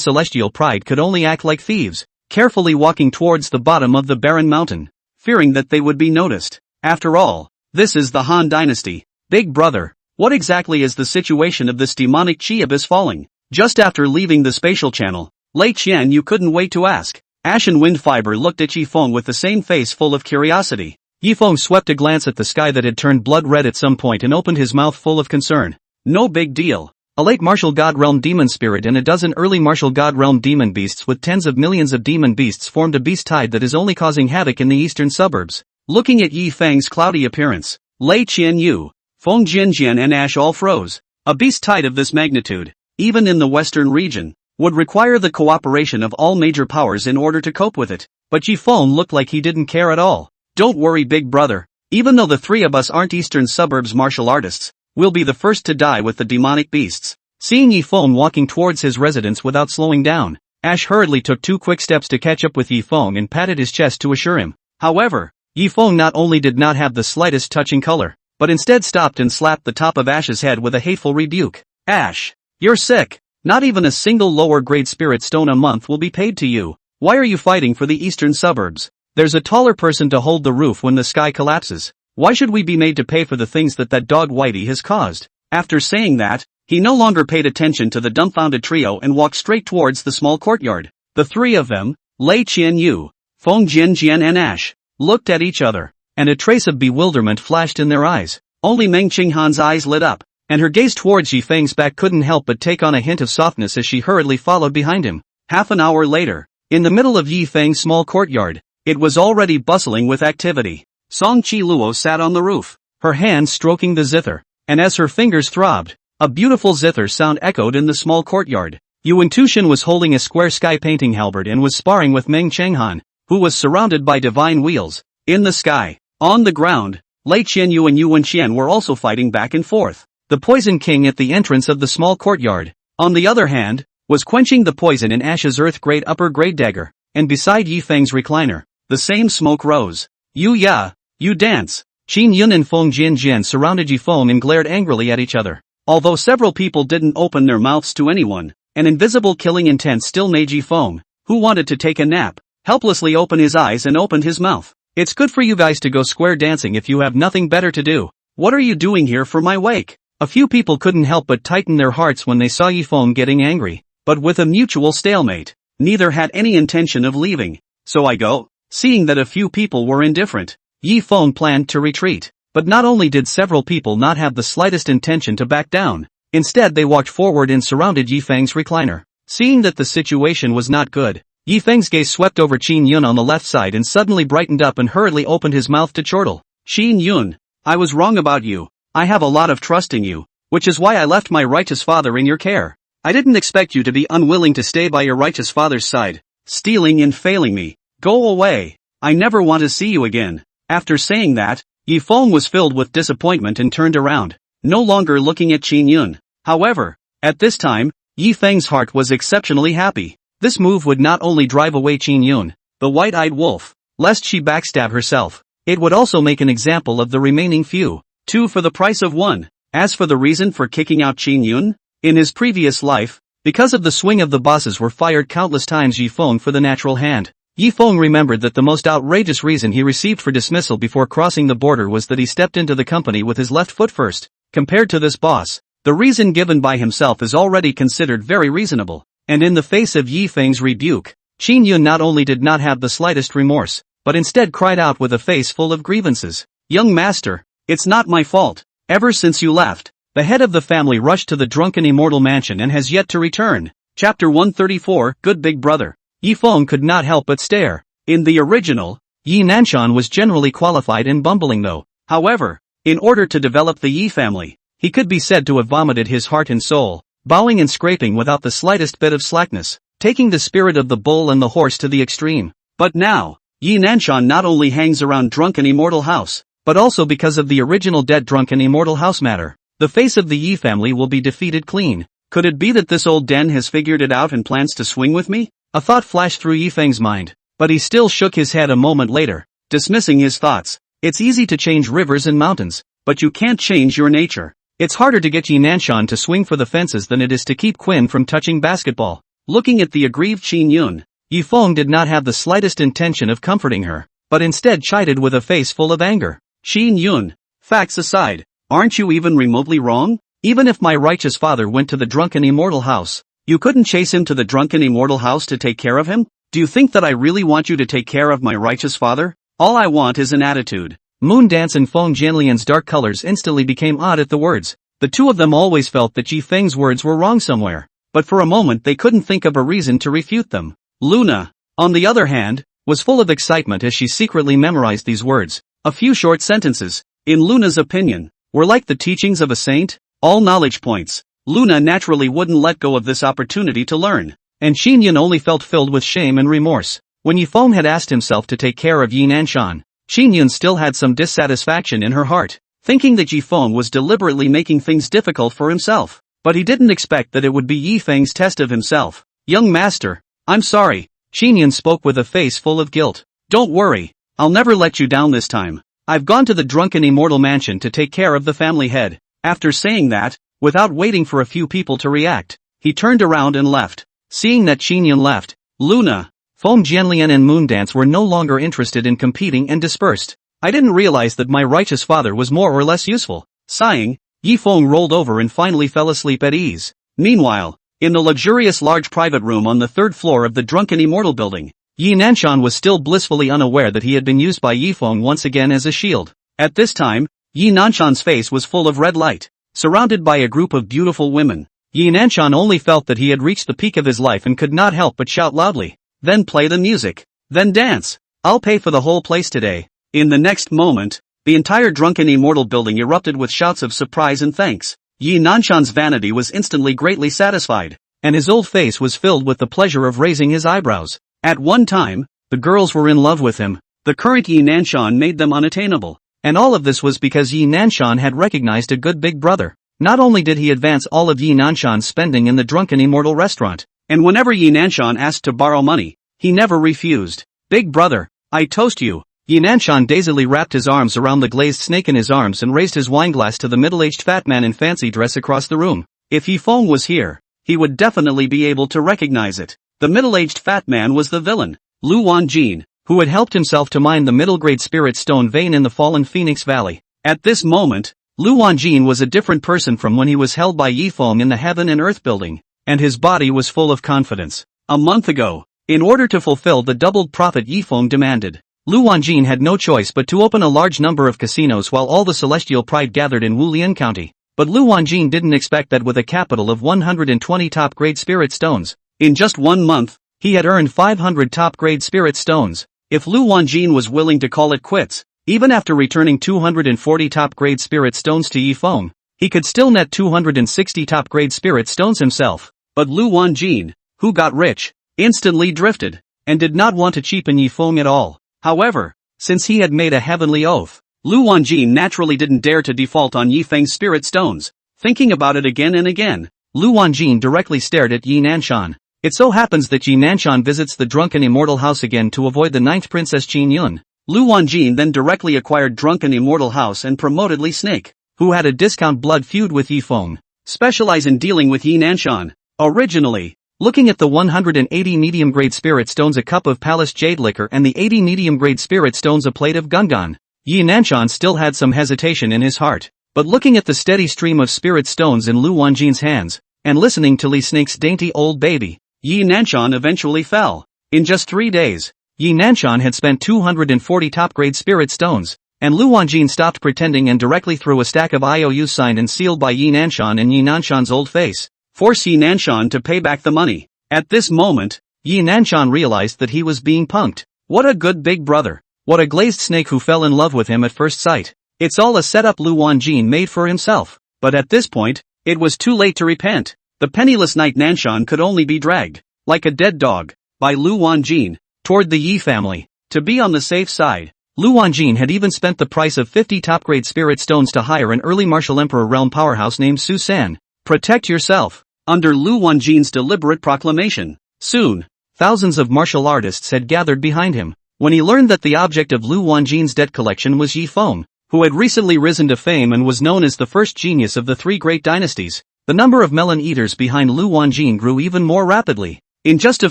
Celestial pride could only act like thieves, carefully walking towards the bottom of the barren mountain, fearing that they would be noticed. After all, this is the Han Dynasty. Big brother, what exactly is the situation of this demonic Chi Abyss falling? Just after leaving the spatial channel, Lei Qian you couldn't wait to ask. Ash and Wind Fiber looked at Yi Feng with the same face full of curiosity. Yi Feng swept a glance at the sky that had turned blood red at some point and opened his mouth full of concern. No big deal. A late martial god realm demon spirit and a dozen early martial god realm demon beasts with tens of millions of demon beasts formed a beast tide that is only causing havoc in the eastern suburbs. Looking at Yi Feng's cloudy appearance, Lei Qianyu, Feng Jinjian and Ash all froze. A beast tide of this magnitude, even in the western region, would require the cooperation of all major powers in order to cope with it. But Yi Feng looked like he didn't care at all. Don't worry big brother, even though the three of us aren't eastern suburbs martial artists, we'll be the first to die with the demonic beasts. Seeing Yifeng walking towards his residence without slowing down, Ash hurriedly took 2 quick steps to catch up with Yifeng and patted his chest to assure him. However, Yifeng not only did not have the slightest touching color, but instead stopped and slapped the top of Ash's head with a hateful rebuke. Ash, you're sick. Not even a single lower grade spirit stone a month will be paid to you. Why are you fighting for the eastern suburbs? There's a taller person to hold the roof when the sky collapses. Why should we be made to pay for the things that dog Whitey has caused? After saying that, he no longer paid attention to the dumbfounded trio and walked straight towards the small courtyard. The 3 of them, Lei Qianyu, Feng Jianjian and Ash, looked at each other, and a trace of bewilderment flashed in their eyes. Only Meng Qinghan's eyes lit up, and her gaze towards Yifeng's back couldn't help but take on a hint of softness as she hurriedly followed behind him. Half an hour later, in the middle of Yifeng's small courtyard, it was already bustling with activity. Song Qiluo sat on the roof, her hands stroking the zither, and as her fingers throbbed, a beautiful zither sound echoed in the small courtyard. Yuan Tushin was holding a square sky painting halberd and was sparring with Meng Chenghan, who was surrounded by divine wheels. In the sky, on the ground, Lei Qianyu and Yuan Qian were also fighting back and forth. The Poison King at the entrance of the small courtyard, on the other hand, was quenching the poison in Ash's earth-grade upper-grade dagger, and beside Yifeng's recliner, the same smoke rose. You ya, you dance. Qin Yun and Feng Jianjian surrounded Yifeng and glared angrily at each other. Although several people didn't open their mouths to anyone, an invisible killing intent still made Yifeng, who wanted to take a nap, helplessly open his eyes and opened his mouth. It's good for you guys to go square dancing if you have nothing better to do. What are you doing here for my wake? A few people couldn't help but tighten their hearts when they saw Yifeng getting angry, but with a mutual stalemate, neither had any intention of leaving. So I go. Seeing that a few people were indifferent, Yifeng planned to retreat. But not only did several people not have the slightest intention to back down, instead they walked forward and surrounded Yifeng's recliner. Seeing that the situation was not good, Yifeng's gaze swept over Qin Yun on the left side and suddenly brightened up and hurriedly opened his mouth to chortle. Qin Yun, I was wrong about you. I have a lot of trust in you, which is why I left my righteous father in your care. I didn't expect you to be unwilling to stay by your righteous father's side, stealing and failing me. Go away. I never want to see you again. After saying that, Yifeng was filled with disappointment and turned around, no longer looking at Qin Yun. However, at this time, Yifeng's heart was exceptionally happy. This move would not only drive away Qin Yun, the white-eyed wolf, lest she backstab herself, it would also make an example of the remaining few, 2 for the price of 1. As for the reason for kicking out Qin Yun, in his previous life, because of the swing of the bosses were fired countless times Yifeng for the natural hand. Yifeng remembered that the most outrageous reason he received for dismissal before crossing the border was that he stepped into the company with his left foot first. Compared to this boss, the reason given by himself is already considered very reasonable, and in the face of Yifeng's rebuke, Qin Yun not only did not have the slightest remorse, but instead cried out with a face full of grievances. Young master, it's not my fault. Ever since you left, the head of the family rushed to the drunken immortal mansion and has yet to return. Chapter 134, Good Big Brother. Yifeng could not help but stare. In the original, Yi Nanshan was generally qualified and bumbling though. However, in order to develop the Yi family, he could be said to have vomited his heart and soul, bowing and scraping without the slightest bit of slackness, taking the spirit of the bull and the horse to the extreme. But now, Yi Nanshan not only hangs around drunken immortal house, but also because of the original dead drunken immortal house matter, the face of the Yi family will be defeated clean. Could it be that this old den has figured it out and plans to swing with me? A thought flashed through Yifeng's mind, but he still shook his head a moment later, dismissing his thoughts. It's easy to change rivers and mountains, but you can't change your nature. It's harder to get Yi Nanshan to swing for the fences than it is to keep Quinn from touching basketball. Looking at the aggrieved Qin Yun, Yifeng did not have the slightest intention of comforting her, but instead chided with a face full of anger. Qin Yun, facts aside, aren't you even remotely wrong? Even if my righteous father went to the drunken immortal house, you couldn't chase him to the drunken immortal house to take care of him? Do you think that I really want you to take care of my righteous father? All I want is an attitude. Moondance and Feng Jianlian's dark colors instantly became odd at the words. The two of them always felt that Yifeng's words were wrong somewhere, but for a moment they couldn't think of a reason to refute them. Luna, on the other hand, was full of excitement as she secretly memorized these words. A few short sentences, in Luna's opinion, were like the teachings of a saint, all knowledge points. Luna naturally wouldn't let go of this opportunity to learn, and Qin Yun only felt filled with shame and remorse. When Yifeng had asked himself to take care of Yi Nanshan, Qin Yun still had some dissatisfaction in her heart, thinking that Yifeng was deliberately making things difficult for himself. But he didn't expect that it would be Yi Feng's test of himself. Young master, I'm sorry. Qin spoke with a face full of guilt. Don't worry, I'll never let you down this time. I've gone to the drunken immortal mansion to take care of the family head. After saying that, without waiting for a few people to react, he turned around and left. Seeing that Qin left, Luna, Feng Jianlian and Moondance were no longer interested in competing and dispersed. I didn't realize that my righteous father was more or less useful. Sighing, Yi Feng rolled over and finally fell asleep at ease. Meanwhile, in the luxurious large private room on the third floor of the drunken immortal building, Yi Nanshan was still blissfully unaware that he had been used by Yi Feng once again as a shield. At this time, Yi Nanshan's face was full of red light. Surrounded by a group of beautiful women, Yi Nanshan only felt that he had reached the peak of his life and could not help but shout loudly. Then play the music. Then dance. I'll pay for the whole place today. In the next moment, the entire drunken immortal building erupted with shouts of surprise and thanks. Yi Nanshan's vanity was instantly greatly satisfied, and his old face was filled with the pleasure of raising his eyebrows. At one time, the girls were in love with him. The current Yi Nanshan made them unattainable. And all of this was because Yi Nanshan had recognized a good big brother. Not only did he advance all of Yi Nanshan's spending in the drunken immortal restaurant, and whenever Yi Nanshan asked to borrow money, he never refused. Big brother, I toast you. Yi Nanshan dazedly wrapped his arms around the glazed snake in his arms and raised his wineglass to the middle-aged fat man in fancy dress across the room. If Yi Feng was here, he would definitely be able to recognize it. The middle-aged fat man was the villain, Lu Wanjin, who had helped himself to mine the middle-grade spirit stone vein in the fallen Phoenix Valley. At this moment, Lu Wanjin was a different person from when he was held by Yi Feng in the Heaven and Earth building, and his body was full of confidence. A month ago, in order to fulfill the doubled profit Yi Feng demanded, Lu Wanjin had no choice but to open a large number of casinos while all the celestial pride gathered in Wulian County. But Lu Wanjin didn't expect that with a capital of 120 top-grade spirit stones, in just 1 month, he had earned 500 top-grade spirit stones. If Lu Wanjin was willing to call it quits, even after returning 240 top-grade spirit stones to Yi Feng, he could still net 260 top-grade spirit stones himself. But Lu Wanjin, who got rich, instantly drifted, and did not want to cheapen Yi Feng at all. However, since he had made a heavenly oath, Lu Wanjin naturally didn't dare to default on Yi Feng's spirit stones. Thinking about it again and again, Lu Wanjin directly stared at Yi Nanshan. It so happens that Yi Nanshan visits the drunken immortal house again to avoid the ninth princess Qin Yun. Lu Wanjin then directly acquired drunken immortal house and promoted Li Snake, who had a discount blood feud with Yi Feng, specialize in dealing with Yi Nanshan. Originally, looking at the 180 medium-grade spirit stones, a cup of palace jade liquor, and the 80 medium-grade spirit stones, a plate of gungan, Yi Nanshan still had some hesitation in his heart. But looking at the steady stream of spirit stones in Lu Wanjin's hands, and listening to Li Snake's dainty old baby, Yi Nanshan eventually fell. In just 3 days, Yi Nanshan had spent 240 top-grade spirit stones, and Lu Wanjin stopped pretending and directly threw a stack of IOUs signed and sealed by Yi Nanshan in Yi Nanshan's old face. Force Yi Nanshan to pay back the money. At this moment, Yi Nanshan realized that he was being punked. What a good big brother. What a glazed snake who fell in love with him at first sight. It's all a setup Lu Wanjin made for himself. But at this point, it was too late to repent. The penniless knight Nanshan could only be dragged, like a dead dog, by Lu Wanjin, toward the Yi family. To be on the safe side, Lu Wanjin had even spent the price of 50 top-grade spirit stones to hire an early martial emperor realm powerhouse named Su San. Protect yourself. Under Lu Wanjin's deliberate proclamation, soon, thousands of martial artists had gathered behind him. When he learned that the object of Lu Wanjin's debt collection was Yi Feng, who had recently risen to fame and was known as the first genius of the 3 great dynasties, the number of melon eaters behind Lu Wanjin grew even more rapidly. In just a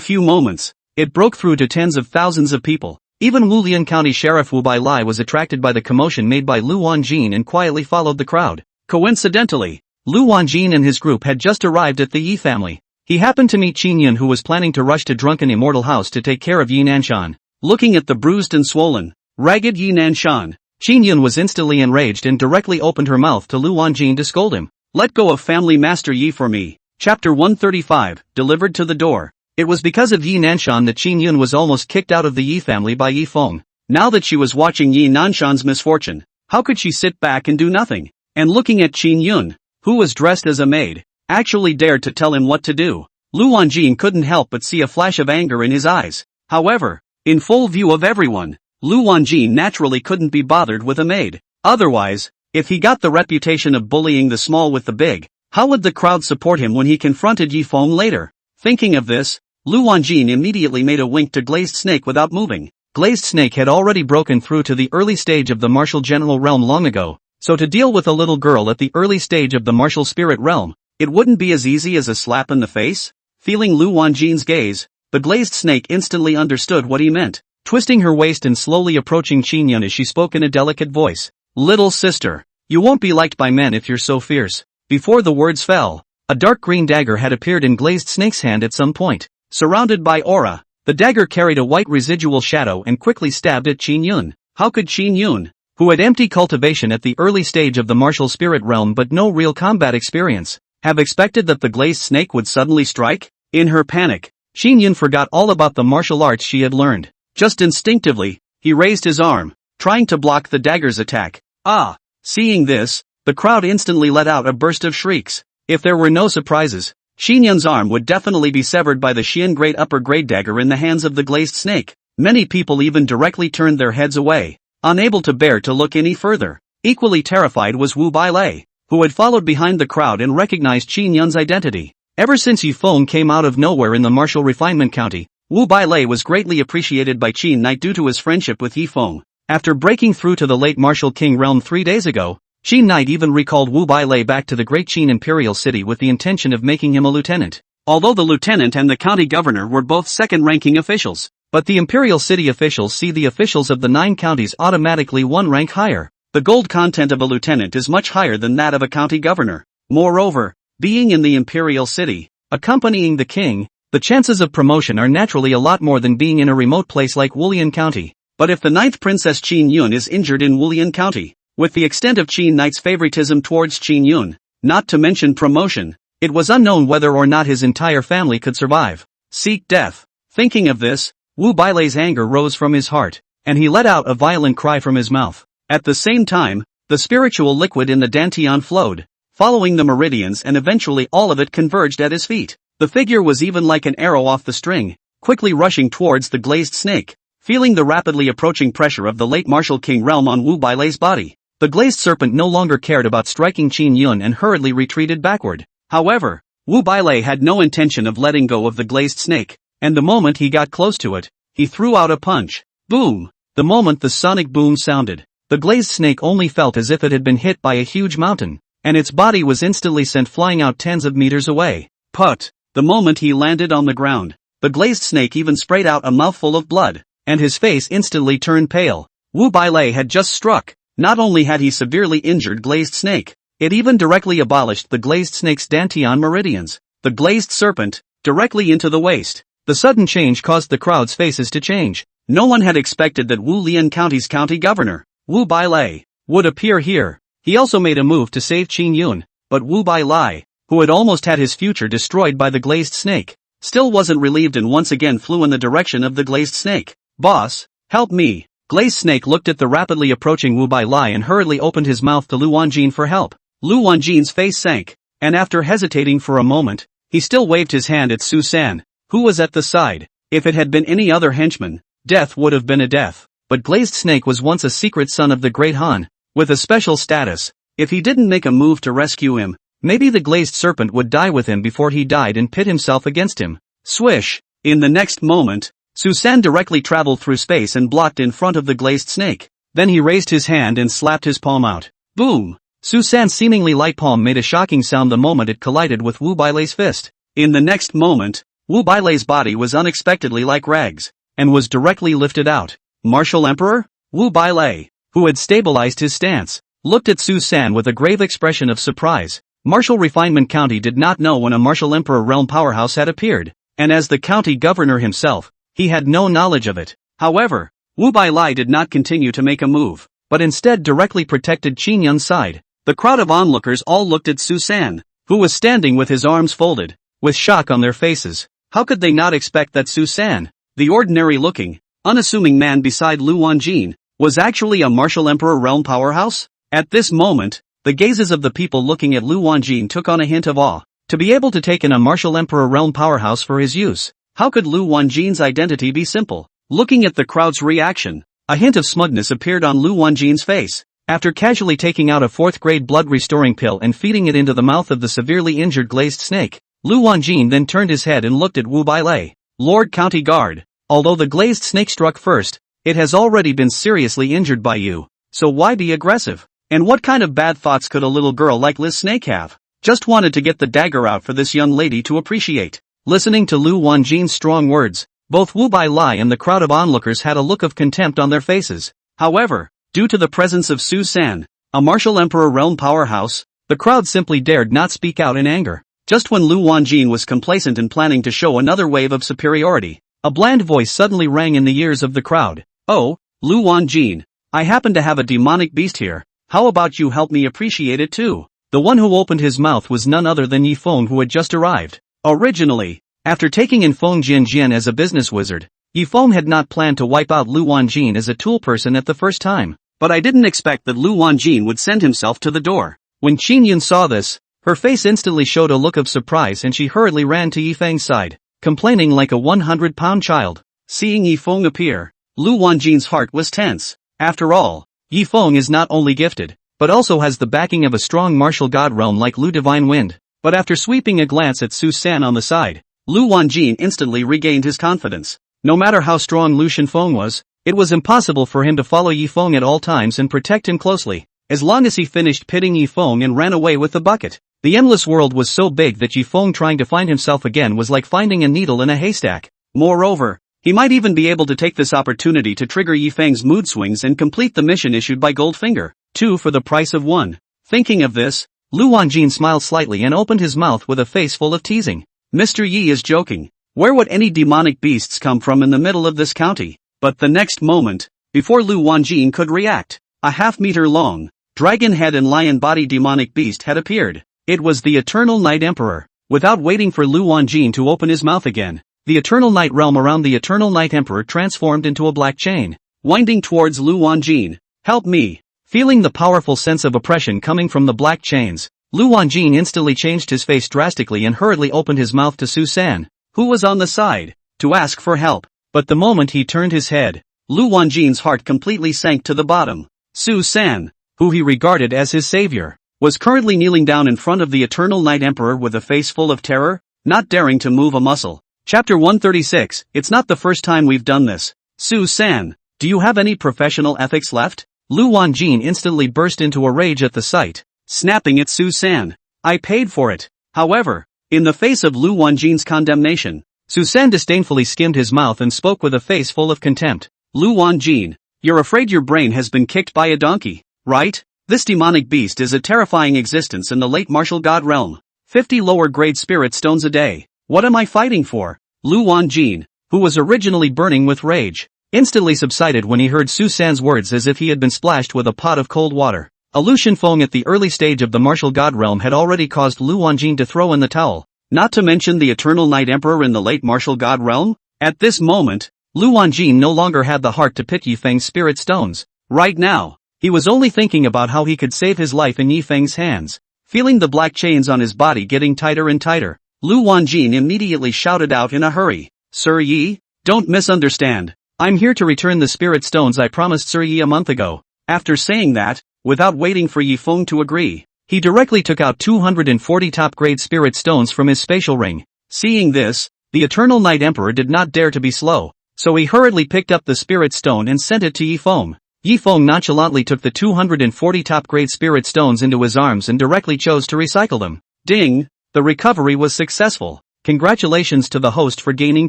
few moments, it broke through to tens of thousands of people. Even Wulian County Sheriff Wu Bailai was attracted by the commotion made by Lu Wanjin and quietly followed the crowd. Coincidentally, Lu Wanjin and his group had just arrived at the Yi family. He happened to meet Qin Yun, who was planning to rush to drunken immortal house to take care of Yi Nanshan. Looking at the bruised and swollen, ragged Yi Nanshan, Qin Yun was instantly enraged and directly opened her mouth to Lu Wanjin to scold him. Let go of family master Yi for me. Chapter 135, delivered to the door. It was because of Yi Nanshan that Qin Yun was almost kicked out of the Yi family by Yi Feng. Now that she was watching Yi Nanshan's misfortune, how could she sit back and do nothing? And looking at Qin Yun, who was dressed as a maid, actually dared to tell him what to do, Lu Wanjin couldn't help but see a flash of anger in his eyes. However, in full view of everyone, Lu Wanjin naturally couldn't be bothered with a maid. Otherwise, if he got the reputation of bullying the small with the big, How would the crowd support him when he confronted Yi Feng later? Thinking of this, Lu Wanjin immediately made a wink to Glazed Snake without moving. Glazed Snake had already broken through to the early stage of the martial general realm long ago, so to deal with a little girl at the early stage of the martial spirit realm, it wouldn't be as easy as a slap in the face? Feeling Lu Wanjin's gaze, the Glazed Snake instantly understood what he meant, twisting her waist and slowly approaching Qin Yun as she spoke in a delicate voice. Little sister, you won't be liked by men if you're so fierce. Before the words fell, a dark green dagger had appeared in Glazed Snake's hand at some point. Surrounded by aura, the dagger carried a white residual shadow and quickly stabbed at Qin Yun. How could Qin Yun, who had empty cultivation at the early stage of the martial spirit realm but no real combat experience, have expected that the Glazed Snake would suddenly strike? In her panic, Qin Yun forgot all about the martial arts she had learned. Just instinctively, he raised his arm, trying to block the dagger's attack. Ah! Seeing this, the crowd instantly let out a burst of shrieks. If there were no surprises, Qin Yun's arm would definitely be severed by the Xian Great Upper Grade dagger in the hands of the Glazed Snake. Many people even directly turned their heads away, unable to bear to look any further. Equally terrified was Wu Bailei, who had followed behind the crowd and recognized Qin Yun's identity. Ever since Yi Feng came out of nowhere in the martial refinement county, Wu Bailei was greatly appreciated by Qin Knight due to his friendship with Yi Feng. After breaking through to the late martial king realm 3 days ago, Qin Knight even recalled Wu Bailei back to the great Qin imperial city with the intention of making him a lieutenant. Although the lieutenant and the county governor were both second-ranking officials, but the imperial city officials see the officials of the 9 counties automatically one rank higher. The gold content of a lieutenant is much higher than that of a county governor. Moreover, being in the imperial city, accompanying the king, the chances of promotion are naturally a lot more than being in a remote place like Wulian County. But if the 9th Princess Qin Yun is injured in Wulian County, with the extent of Qin Knight's favoritism towards Qin Yun, not to mention promotion, it was unknown whether or not his entire family could survive. Seek death. Thinking of this, Wu Bailei's anger rose from his heart, and he let out a violent cry from his mouth. At the same time, the spiritual liquid in the dantian flowed, following the meridians, and eventually all of it converged at his feet. The figure was even like an arrow off the string, quickly rushing towards the Glazed Snake. Feeling the rapidly approaching pressure of the late martial king realm on Wu Bailei's body, the Glazed Serpent no longer cared about striking Qin Yun and hurriedly retreated backward. However, Wu Bailei had no intention of letting go of the Glazed Snake, and the moment he got close to it, he threw out a punch. Boom! The moment the sonic boom sounded, the Glazed Snake only felt as if it had been hit by a huge mountain, and its body was instantly sent flying out tens of meters away. Put! The moment he landed on the ground, the Glazed Snake even sprayed out a mouthful of blood, and his face instantly turned pale. Wu Bailei had just struck. Not only had he severely injured Glazed Snake, it even directly abolished the Glazed Snake's dantian meridians, the Glazed Serpent, directly into the waist. The sudden change caused the crowd's faces to change. No one had expected that Wulian County's county governor, Wu Bailei, would appear here. He also made a move to save Qin Yun, but Wu Bailei, who had almost had his future destroyed by the Glazed Snake, still wasn't relieved and once again flew in the direction of the Glazed Snake. Boss, help me. Glazed Snake looked at the rapidly approaching Wu Bailei and hurriedly opened his mouth to Lu Wanjin for help. Lu Wanjin's face sank, and after hesitating for a moment, he still waved his hand at Su San, who was at the side. If it had been any other henchman, death would have been a death. But Glazed Snake was once a secret son of the Great Han, with a special status. If he didn't make a move to rescue him, maybe the Glazed Serpent would die with him before he died and pit himself against him. Swish! In the next moment, Su San directly traveled through space and blocked in front of the Glazed Snake. Then he raised his hand and slapped his palm out. Boom! Su San's seemingly light palm made a shocking sound the moment it collided with Wu Bailei's fist. In the next moment, Wu Bailei's body was unexpectedly like rags, and was directly lifted out. Martial Emperor? Wu Bailei, who had stabilized his stance, looked at Su San with a grave expression of surprise. Martial Refinement County did not know when a Martial Emperor realm powerhouse had appeared, and as the county governor himself, he had no knowledge of it. However, Wu Bailei did not continue to make a move, but instead directly protected Qin Yun's side. The crowd of onlookers all looked at Su San, who was standing with his arms folded, with shock on their faces. How could they not expect that Su San, the ordinary-looking, unassuming man beside Lu Wanjin, was actually a Martial Emperor realm powerhouse? At this moment, the gazes of the people looking at Lu Wanjin took on a hint of awe. To be able to take in a Martial Emperor realm powerhouse for his use, how could Lu Wanjin's identity be simple? Looking at the crowd's reaction, a hint of smugness appeared on Lu Wanjin's face. After casually taking out a 4th-grade blood-restoring pill and feeding it into the mouth of the severely injured glazed snake, Lu Wanjin then turned his head and looked at Wu Bailei. Lord County Guard, although the glazed snake struck first, it has already been seriously injured by you, so why be aggressive? And what kind of bad thoughts could a little girl like Liz Snake have? Just wanted to get the dagger out for this young lady to appreciate. Listening to Lu Wanjin's strong words, both Wu Bailei and the crowd of onlookers had a look of contempt on their faces. However, due to the presence of Su San, a martial emperor realm powerhouse, the crowd simply dared not speak out in anger. Just when Lu Wanjin was complacent and planning to show another wave of superiority, a bland voice suddenly rang in the ears of the crowd. Oh, Lu Wanjin, I happen to have a demonic beast here, how about you help me appreciate it too? The one who opened his mouth was none other than Yi Feng, who had just arrived. Originally, after taking in Feng Jianjian as a business wizard, Yi Feng had not planned to wipe out Lu Wanjin as a tool person at the first time, but I didn't expect that Lu Wanjin would send himself to the door. When Qin Yun saw this, her face instantly showed a look of surprise and she hurriedly ran to Yi Feng's side, complaining like a 100-pound child. Seeing Yi Feng appear, Lu Wanjin's heart was tense. After all, Yi Feng is not only gifted, but also has the backing of a strong martial god realm like Lu Divine Wind. But after sweeping a glance at Su San on the side, Lu Wanjin instantly regained his confidence. No matter how strong Lu Shenfeng was, it was impossible for him to follow Yi Feng at all times and protect him closely. As long as he finished pitting Yi Feng and ran away with the bucket. The endless world was so big that Yi Feng trying to find himself again was like finding a needle in a haystack. Moreover, he might even be able to take this opportunity to trigger Yi Feng's mood swings and complete the mission issued by Goldfinger. 2 for the price of 1. Thinking of this, Lu Wanjin smiled slightly and opened his mouth with a face full of teasing. Mr. Yi is joking. Where would any demonic beasts come from in the middle of this county? But the next moment, before Lu Wanjin could react, a half-meter-long, dragon-head and lion-body demonic beast had appeared. It was the Eternal Night Emperor. Without waiting for Lu Wanjin to open his mouth again, the Eternal Night realm around the Eternal Night Emperor transformed into a black chain, winding towards Lu Wanjin. Help me! Feeling the powerful sense of oppression coming from the black chains, Lu Wanjin instantly changed his face drastically and hurriedly opened his mouth to Su San, who was on the side, to ask for help. But the moment he turned his head, Lu Wanjin's heart completely sank to the bottom. Su San, who he regarded as his savior, was currently kneeling down in front of the Eternal Night Emperor with a face full of terror, not daring to move a muscle. Chapter 136, It's not the first time we've done this. Su San, do you have any professional ethics left? Lu Wanjin instantly burst into a rage at the sight, snapping at Su San. I paid for it. However, in the face of Lu Wanjin's condemnation, Su San disdainfully skimmed his mouth and spoke with a face full of contempt. Lu Wanjin, you're afraid your brain has been kicked by a donkey, right? This demonic beast is a terrifying existence in the late martial god realm. 50 lower grade spirit stones a day. What am I fighting for? Lu Wanjin, who was originally burning with rage, instantly subsided when he heard Su San's words as if he had been splashed with a pot of cold water. A Lu Shenfeng at the early stage of the martial god realm had already caused Lu Wanjin to throw in the towel, not to mention the Eternal Night Emperor in the late martial god realm. At this moment, Lu Wanjin no longer had the heart to pit Yi Feng's spirit stones. Right now, he was only thinking about how he could save his life in Yi Feng's hands. Feeling the black chains on his body getting tighter and tighter, Lu Wanjin immediately shouted out in a hurry, Sir Yi, don't misunderstand. I'm here to return the spirit stones I promised Sir Yi a month ago. After saying that, without waiting for Yi Feng to agree, he directly took out 240 top-grade spirit stones from his spatial ring. Seeing this, the Eternal Night Emperor did not dare to be slow, so he hurriedly picked up the spirit stone and sent it to Yi Feng. Yi Feng nonchalantly took the 240 top-grade spirit stones into his arms and directly chose to recycle them. Ding! The recovery was successful. Congratulations to the host for gaining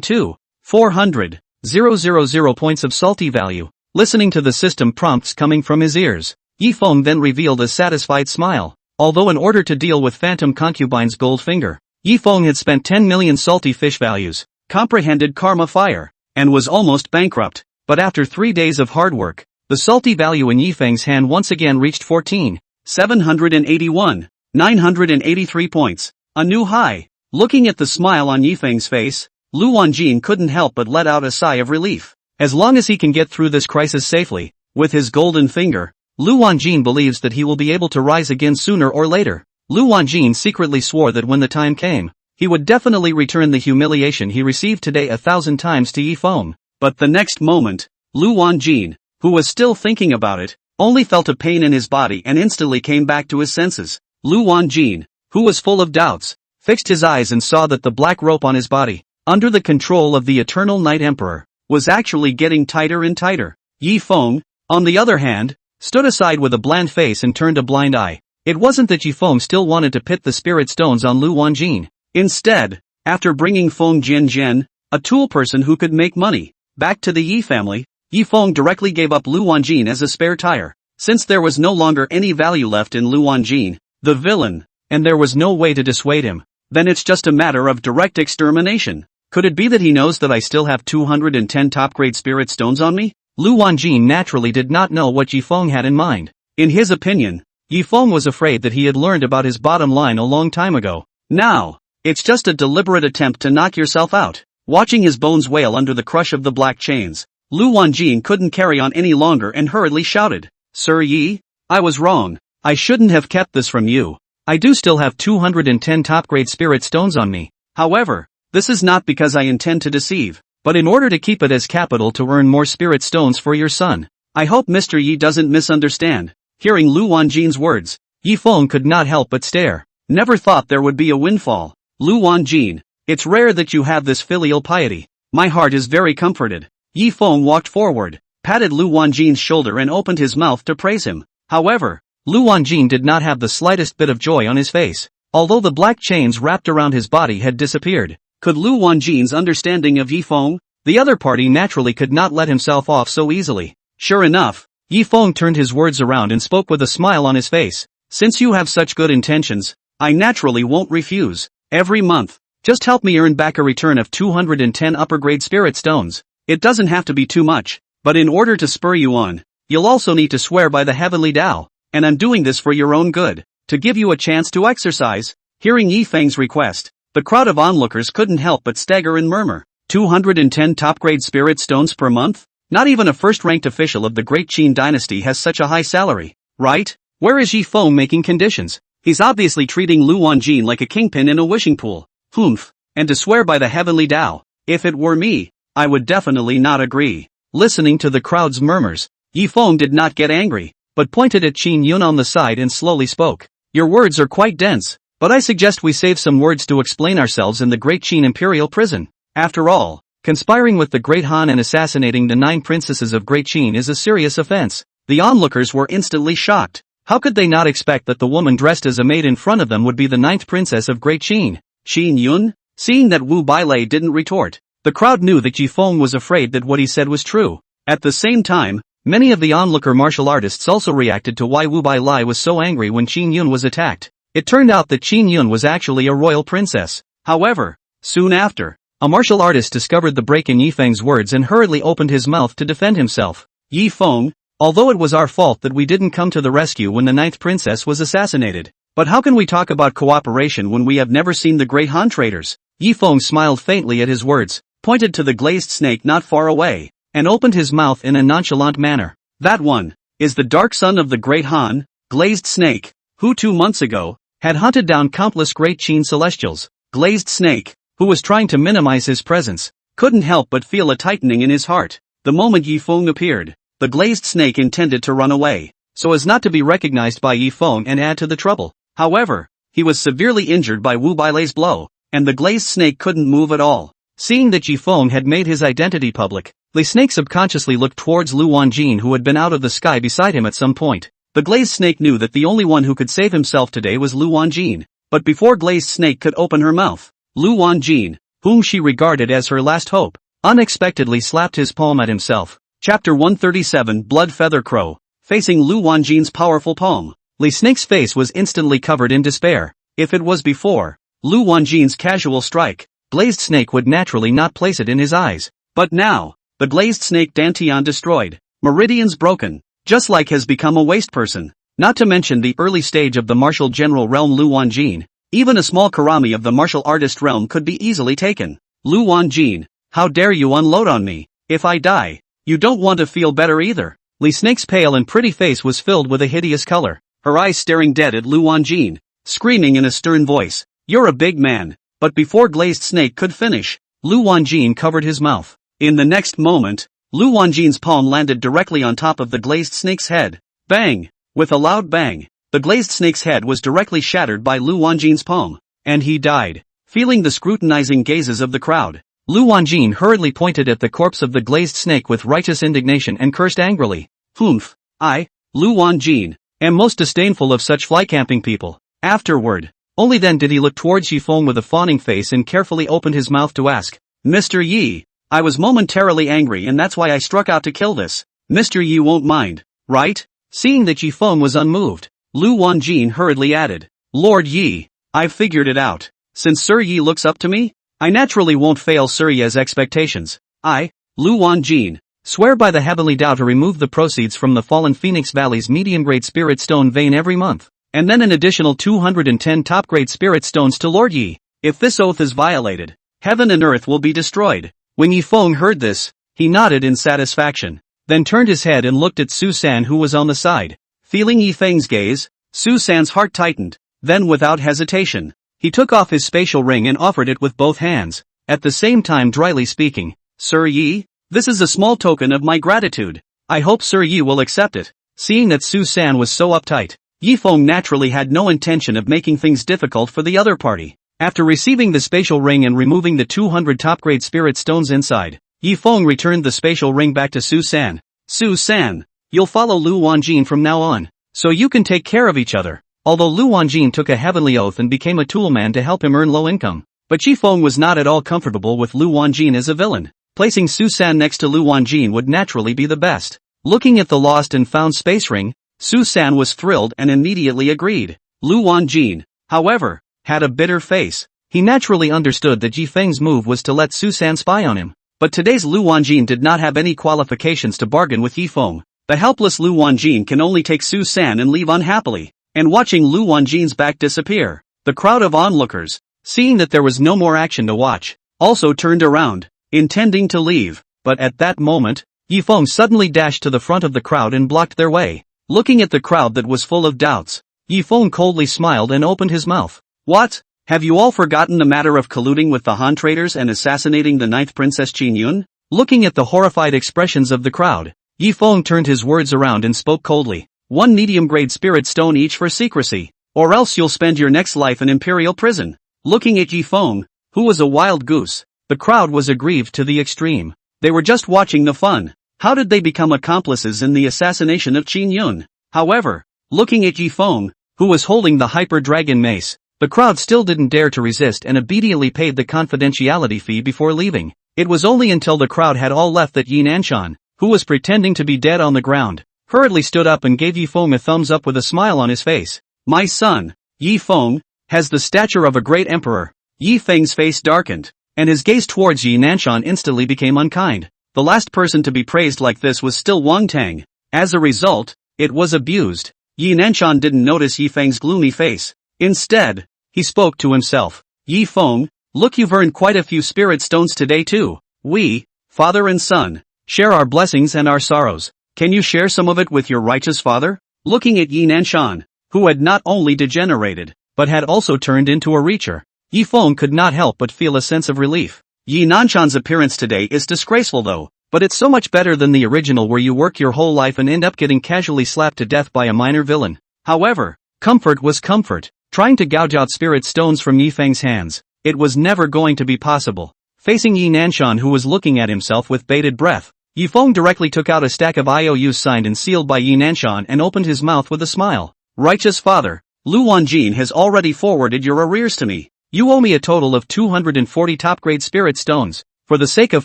400,000 points of salty value. Listening to the system prompts coming from his ears, Yi Feng then revealed a satisfied smile. Although in order to deal with Phantom Concubine's Goldfinger, Yi Feng had spent 10 million salty fish values, comprehended Karma Fire, and was almost bankrupt. But after 3 days of hard work, the salty value in Yi Feng's hand once again reached 14,781,983 points, a new high. Looking at the smile on Yi Feng's face, Lu Wanjin couldn't help but let out a sigh of relief. As long as he can get through this crisis safely, with his golden finger, Lu Wanjin believes that he will be able to rise again sooner or later. Lu Wanjin secretly swore that when the time came, he would definitely return the humiliation he received today 1,000 times to Yi Feng. But the next moment, Lu Wanjin, who was still thinking about it, only felt a pain in his body and instantly came back to his senses. Lu Wanjin, who was full of doubts, fixed his eyes and saw that the black rope on his body, under the control of the Eternal Night Emperor, was actually getting tighter and tighter. Yi Feng, on the other hand, stood aside with a bland face and turned a blind eye. It wasn't that Yi Feng still wanted to pit the spirit stones on Lu Wanjin. Instead, after bringing Feng Jianjian, a tool person who could make money, back to the Yi family, Yi Feng directly gave up Lu Wanjin as a spare tire. Since there was no longer any value left in Lu Wanjin, the villain, and there was no way to dissuade him, then it's just a matter of direct extermination. Could it be that he knows that I still have 210 top-grade spirit stones on me? Lu Wanjin naturally did not know what Yi Feng had in mind. In his opinion, Yi Feng was afraid that he had learned about his bottom line a long time ago. Now, it's just a deliberate attempt to knock yourself out. Watching his bones wail under the crush of the black chains, Lu Wanjin couldn't carry on any longer and hurriedly shouted, "Sir Yi, I was wrong. I shouldn't have kept this from you. I do still have 210 top-grade spirit stones on me. However, this is not because I intend to deceive, but in order to keep it as capital to earn more spirit stones for your son. I hope Mr. Yi doesn't misunderstand." Hearing Lu Wanjin's words, Yi Feng could not help but stare. Never thought there would be a windfall. Lu Wanjin, it's rare that you have this filial piety. My heart is very comforted. Yi Feng walked forward, patted Lu Wanjin's shoulder and opened his mouth to praise him. However, Lu Wanjin did not have the slightest bit of joy on his face. Although the black chains wrapped around his body had disappeared, could Lu Wanjin's understanding of Yi Feng? The other party naturally could not let himself off so easily. Sure enough, Yi Feng turned his words around and spoke with a smile on his face. Since you have such good intentions, I naturally won't refuse. Every month, just help me earn back a return of 210 upper-grade spirit stones. It doesn't have to be too much, but in order to spur you on, you'll also need to swear by the heavenly Tao, and I'm doing this for your own good, to give you a chance to exercise. Hearing Yi Feng's request, the crowd of onlookers couldn't help but stagger and murmur. 210 top-grade spirit stones per month? Not even a first-ranked official of the Great Qin dynasty has such a high salary, right? Where is Yi Feng making conditions? He's obviously treating Lu Wanjin like a kingpin in a wishing pool. Humph, and to swear by the heavenly Tao, if it were me, I would definitely not agree. Listening to the crowd's murmurs, Yi Feng did not get angry, but pointed at Qin Yun on the side and slowly spoke. Your words are quite dense, but I suggest we save some words to explain ourselves in the Great Qin Imperial Prison. After all, conspiring with the Great Han and assassinating the 9 princesses of Great Qin is a serious offense. The onlookers were instantly shocked. How could they not expect that the woman dressed as a maid in front of them would be the 9th princess of Great Qin? Qin Yun? Seeing that Wu Bailei didn't retort, the crowd knew that Yi Feng was afraid that what he said was true. At the same time, many of the onlooker martial artists also reacted to why Wu Bailei was so angry when Qin Yun was attacked. It turned out that Qin Yun was actually a royal princess. However, soon after, a martial artist discovered the break in Yi Feng's words and hurriedly opened his mouth to defend himself. Yi Feng, although it was our fault that we didn't come to the rescue when the 9th princess was assassinated, but how can we talk about cooperation when we have never seen the Great Han traitors? Yi Feng smiled faintly at his words, pointed to the glazed snake not far away, and opened his mouth in a nonchalant manner. That one is the dark son of the Great Han, Glazed Snake, who 2 months ago had hunted down countless Great Qin celestials. Glazed Snake, who was trying to minimize his presence, couldn't help but feel a tightening in his heart. The moment Yi Feng appeared, the Glazed Snake intended to run away, so as not to be recognized by Yi Feng and add to the trouble. However, he was severely injured by Wu Bailei's blow, and the Glazed Snake couldn't move at all. Seeing that Yi Feng had made his identity public, the snake subconsciously looked towards Lu Wanjin, who had been out of the sky beside him at some point. The Glazed Snake knew that the only one who could save himself today was Lu Wanjin, but before Glazed Snake could open her mouth, Lu Wanjin, whom she regarded as her last hope, unexpectedly slapped his palm at himself. Chapter 137 Blood Feather Crow. Facing Lu Wanjin's powerful palm, Li Snake's face was instantly covered in despair. If it was before Lu Wanjin's casual strike, Glazed Snake would naturally not place it in his eyes. But now, the Glazed Snake Dantian destroyed, meridians broken, just like has become a waste person. Not to mention the early stage of the martial general realm Lu Wanjin, even a small karami of the martial artist realm could be easily taken. Lu Wanjin, how dare you unload on me? If I die, you don't want to feel better either. Li Snake's pale and pretty face was filled with a hideous color, her eyes staring dead at Lu Wanjin, screaming in a stern voice, "You're a big man." But before Glazed Snake could finish, Lu Wanjin covered his mouth. In the next moment, Lu Wanjin's palm landed directly on top of the Glazed Snake's head. Bang! With a loud bang, the glazed snake's head was directly shattered by Lu Wanjin's palm, and he died. Feeling the scrutinizing gazes of the crowd, Lu Wanjin hurriedly pointed at the corpse of the glazed snake with righteous indignation and cursed angrily. Humph! I, Lu Wanjin, am most disdainful of such fly-camping people. Afterward, only then did he look towards Yifeng with a fawning face and carefully opened his mouth to ask, Mr. Yi, I was momentarily angry and that's why I struck out to kill this. Mr. Yi won't mind, right? Seeing that Yifeng was unmoved, Lu Wanjin hurriedly added, Lord Yi, I've figured it out. Since Sir Yi looks up to me, I naturally won't fail Sir Yi's expectations. I, Lu Wanjin, swear by the heavenly Tao to remove the proceeds from the fallen Phoenix Valley's medium-grade spirit stone vein every month, and then an additional 210 top-grade spirit stones to Lord Yi. If this oath is violated, heaven and earth will be destroyed. When Yifeng heard this, he nodded in satisfaction, then turned his head and looked at Su San who was on the side. Feeling Yifeng's gaze, Su San's heart tightened, then without hesitation, he took off his spatial ring and offered it with both hands, at the same time dryly speaking, Sir Yi, this is a small token of my gratitude. I hope Sir Yi will accept it. Seeing that Su San was so uptight, Yifeng naturally had no intention of making things difficult for the other party. After receiving the spatial ring and removing the 200 top-grade spirit stones inside, Yifeng returned the spatial ring back to Su San. Su San, you'll follow Lu Wanjin from now on, so you can take care of each other. Although Lu Wanjin took a heavenly oath and became a toolman to help him earn low income, but Yifeng was not at all comfortable with Lu Wanjin as a villain. Placing Su San next to Lu Wanjin would naturally be the best. Looking at the lost and found space ring, Su San was thrilled and immediately agreed. Lu Wanjin, however, had a bitter face. He naturally understood that Yifeng's move was to let Su San spy on him. But today's Lu Wanjin did not have any qualifications to bargain with Yifeng. The helpless Lu Wanjin can only take Su San and leave unhappily. And watching Lu Wanjin's back disappear, the crowd of onlookers, seeing that there was no more action to watch, also turned around, intending to leave. But at that moment, Yifeng suddenly dashed to the front of the crowd and blocked their way. Looking at the crowd that was full of doubts, Yifeng coldly smiled and opened his mouth. What? Have you all forgotten the matter of colluding with the Han traitors and assassinating the 9th Princess Qin Yun? Looking at the horrified expressions of the crowd, Yifeng turned his words around and spoke coldly. 1 medium-grade spirit stone each for secrecy, or else you'll spend your next life in imperial prison. Looking at Yifeng, who was a wild goose, the crowd was aggrieved to the extreme. They were just watching the fun. How did they become accomplices in the assassination of Qin Yun? However, looking at Yifeng, who was holding the hyper dragon mace, the crowd still didn't dare to resist and obediently paid the confidentiality fee before leaving. It was only until the crowd had all left that Yi Nanshan, who was pretending to be dead on the ground, hurriedly stood up and gave Yifeng a thumbs up with a smile on his face. My son, Yifeng, has the stature of a great emperor. Yifeng's face darkened, and his gaze towards Yi Nanshan instantly became unkind. The last person to be praised like this was still Wang Tang. As a result, it was abused. Yi Nanshan didn't notice Yifeng's gloomy face. Instead, he spoke to himself. Yifeng, look, you've earned quite a few spirit stones today too. We, father and son, share our blessings and our sorrows. Can you share some of it with your righteous father? Looking at Yi Nanshan, who had not only degenerated, but had also turned into a reacher, Yifeng could not help but feel a sense of relief. Yi Nanshan's appearance today is disgraceful though, but it's so much better than the original where you work your whole life and end up getting casually slapped to death by a minor villain. However, comfort was comfort. Trying to gouge out spirit stones from Yifeng's hands, it was never going to be possible. Facing Yi Nanshan who was looking at himself with bated breath, Yifeng directly took out a stack of IOUs signed and sealed by Yi Nanshan and opened his mouth with a smile. Righteous father, Lu Wanjin has already forwarded your arrears to me. You owe me a total of 240 top-grade spirit stones. For the sake of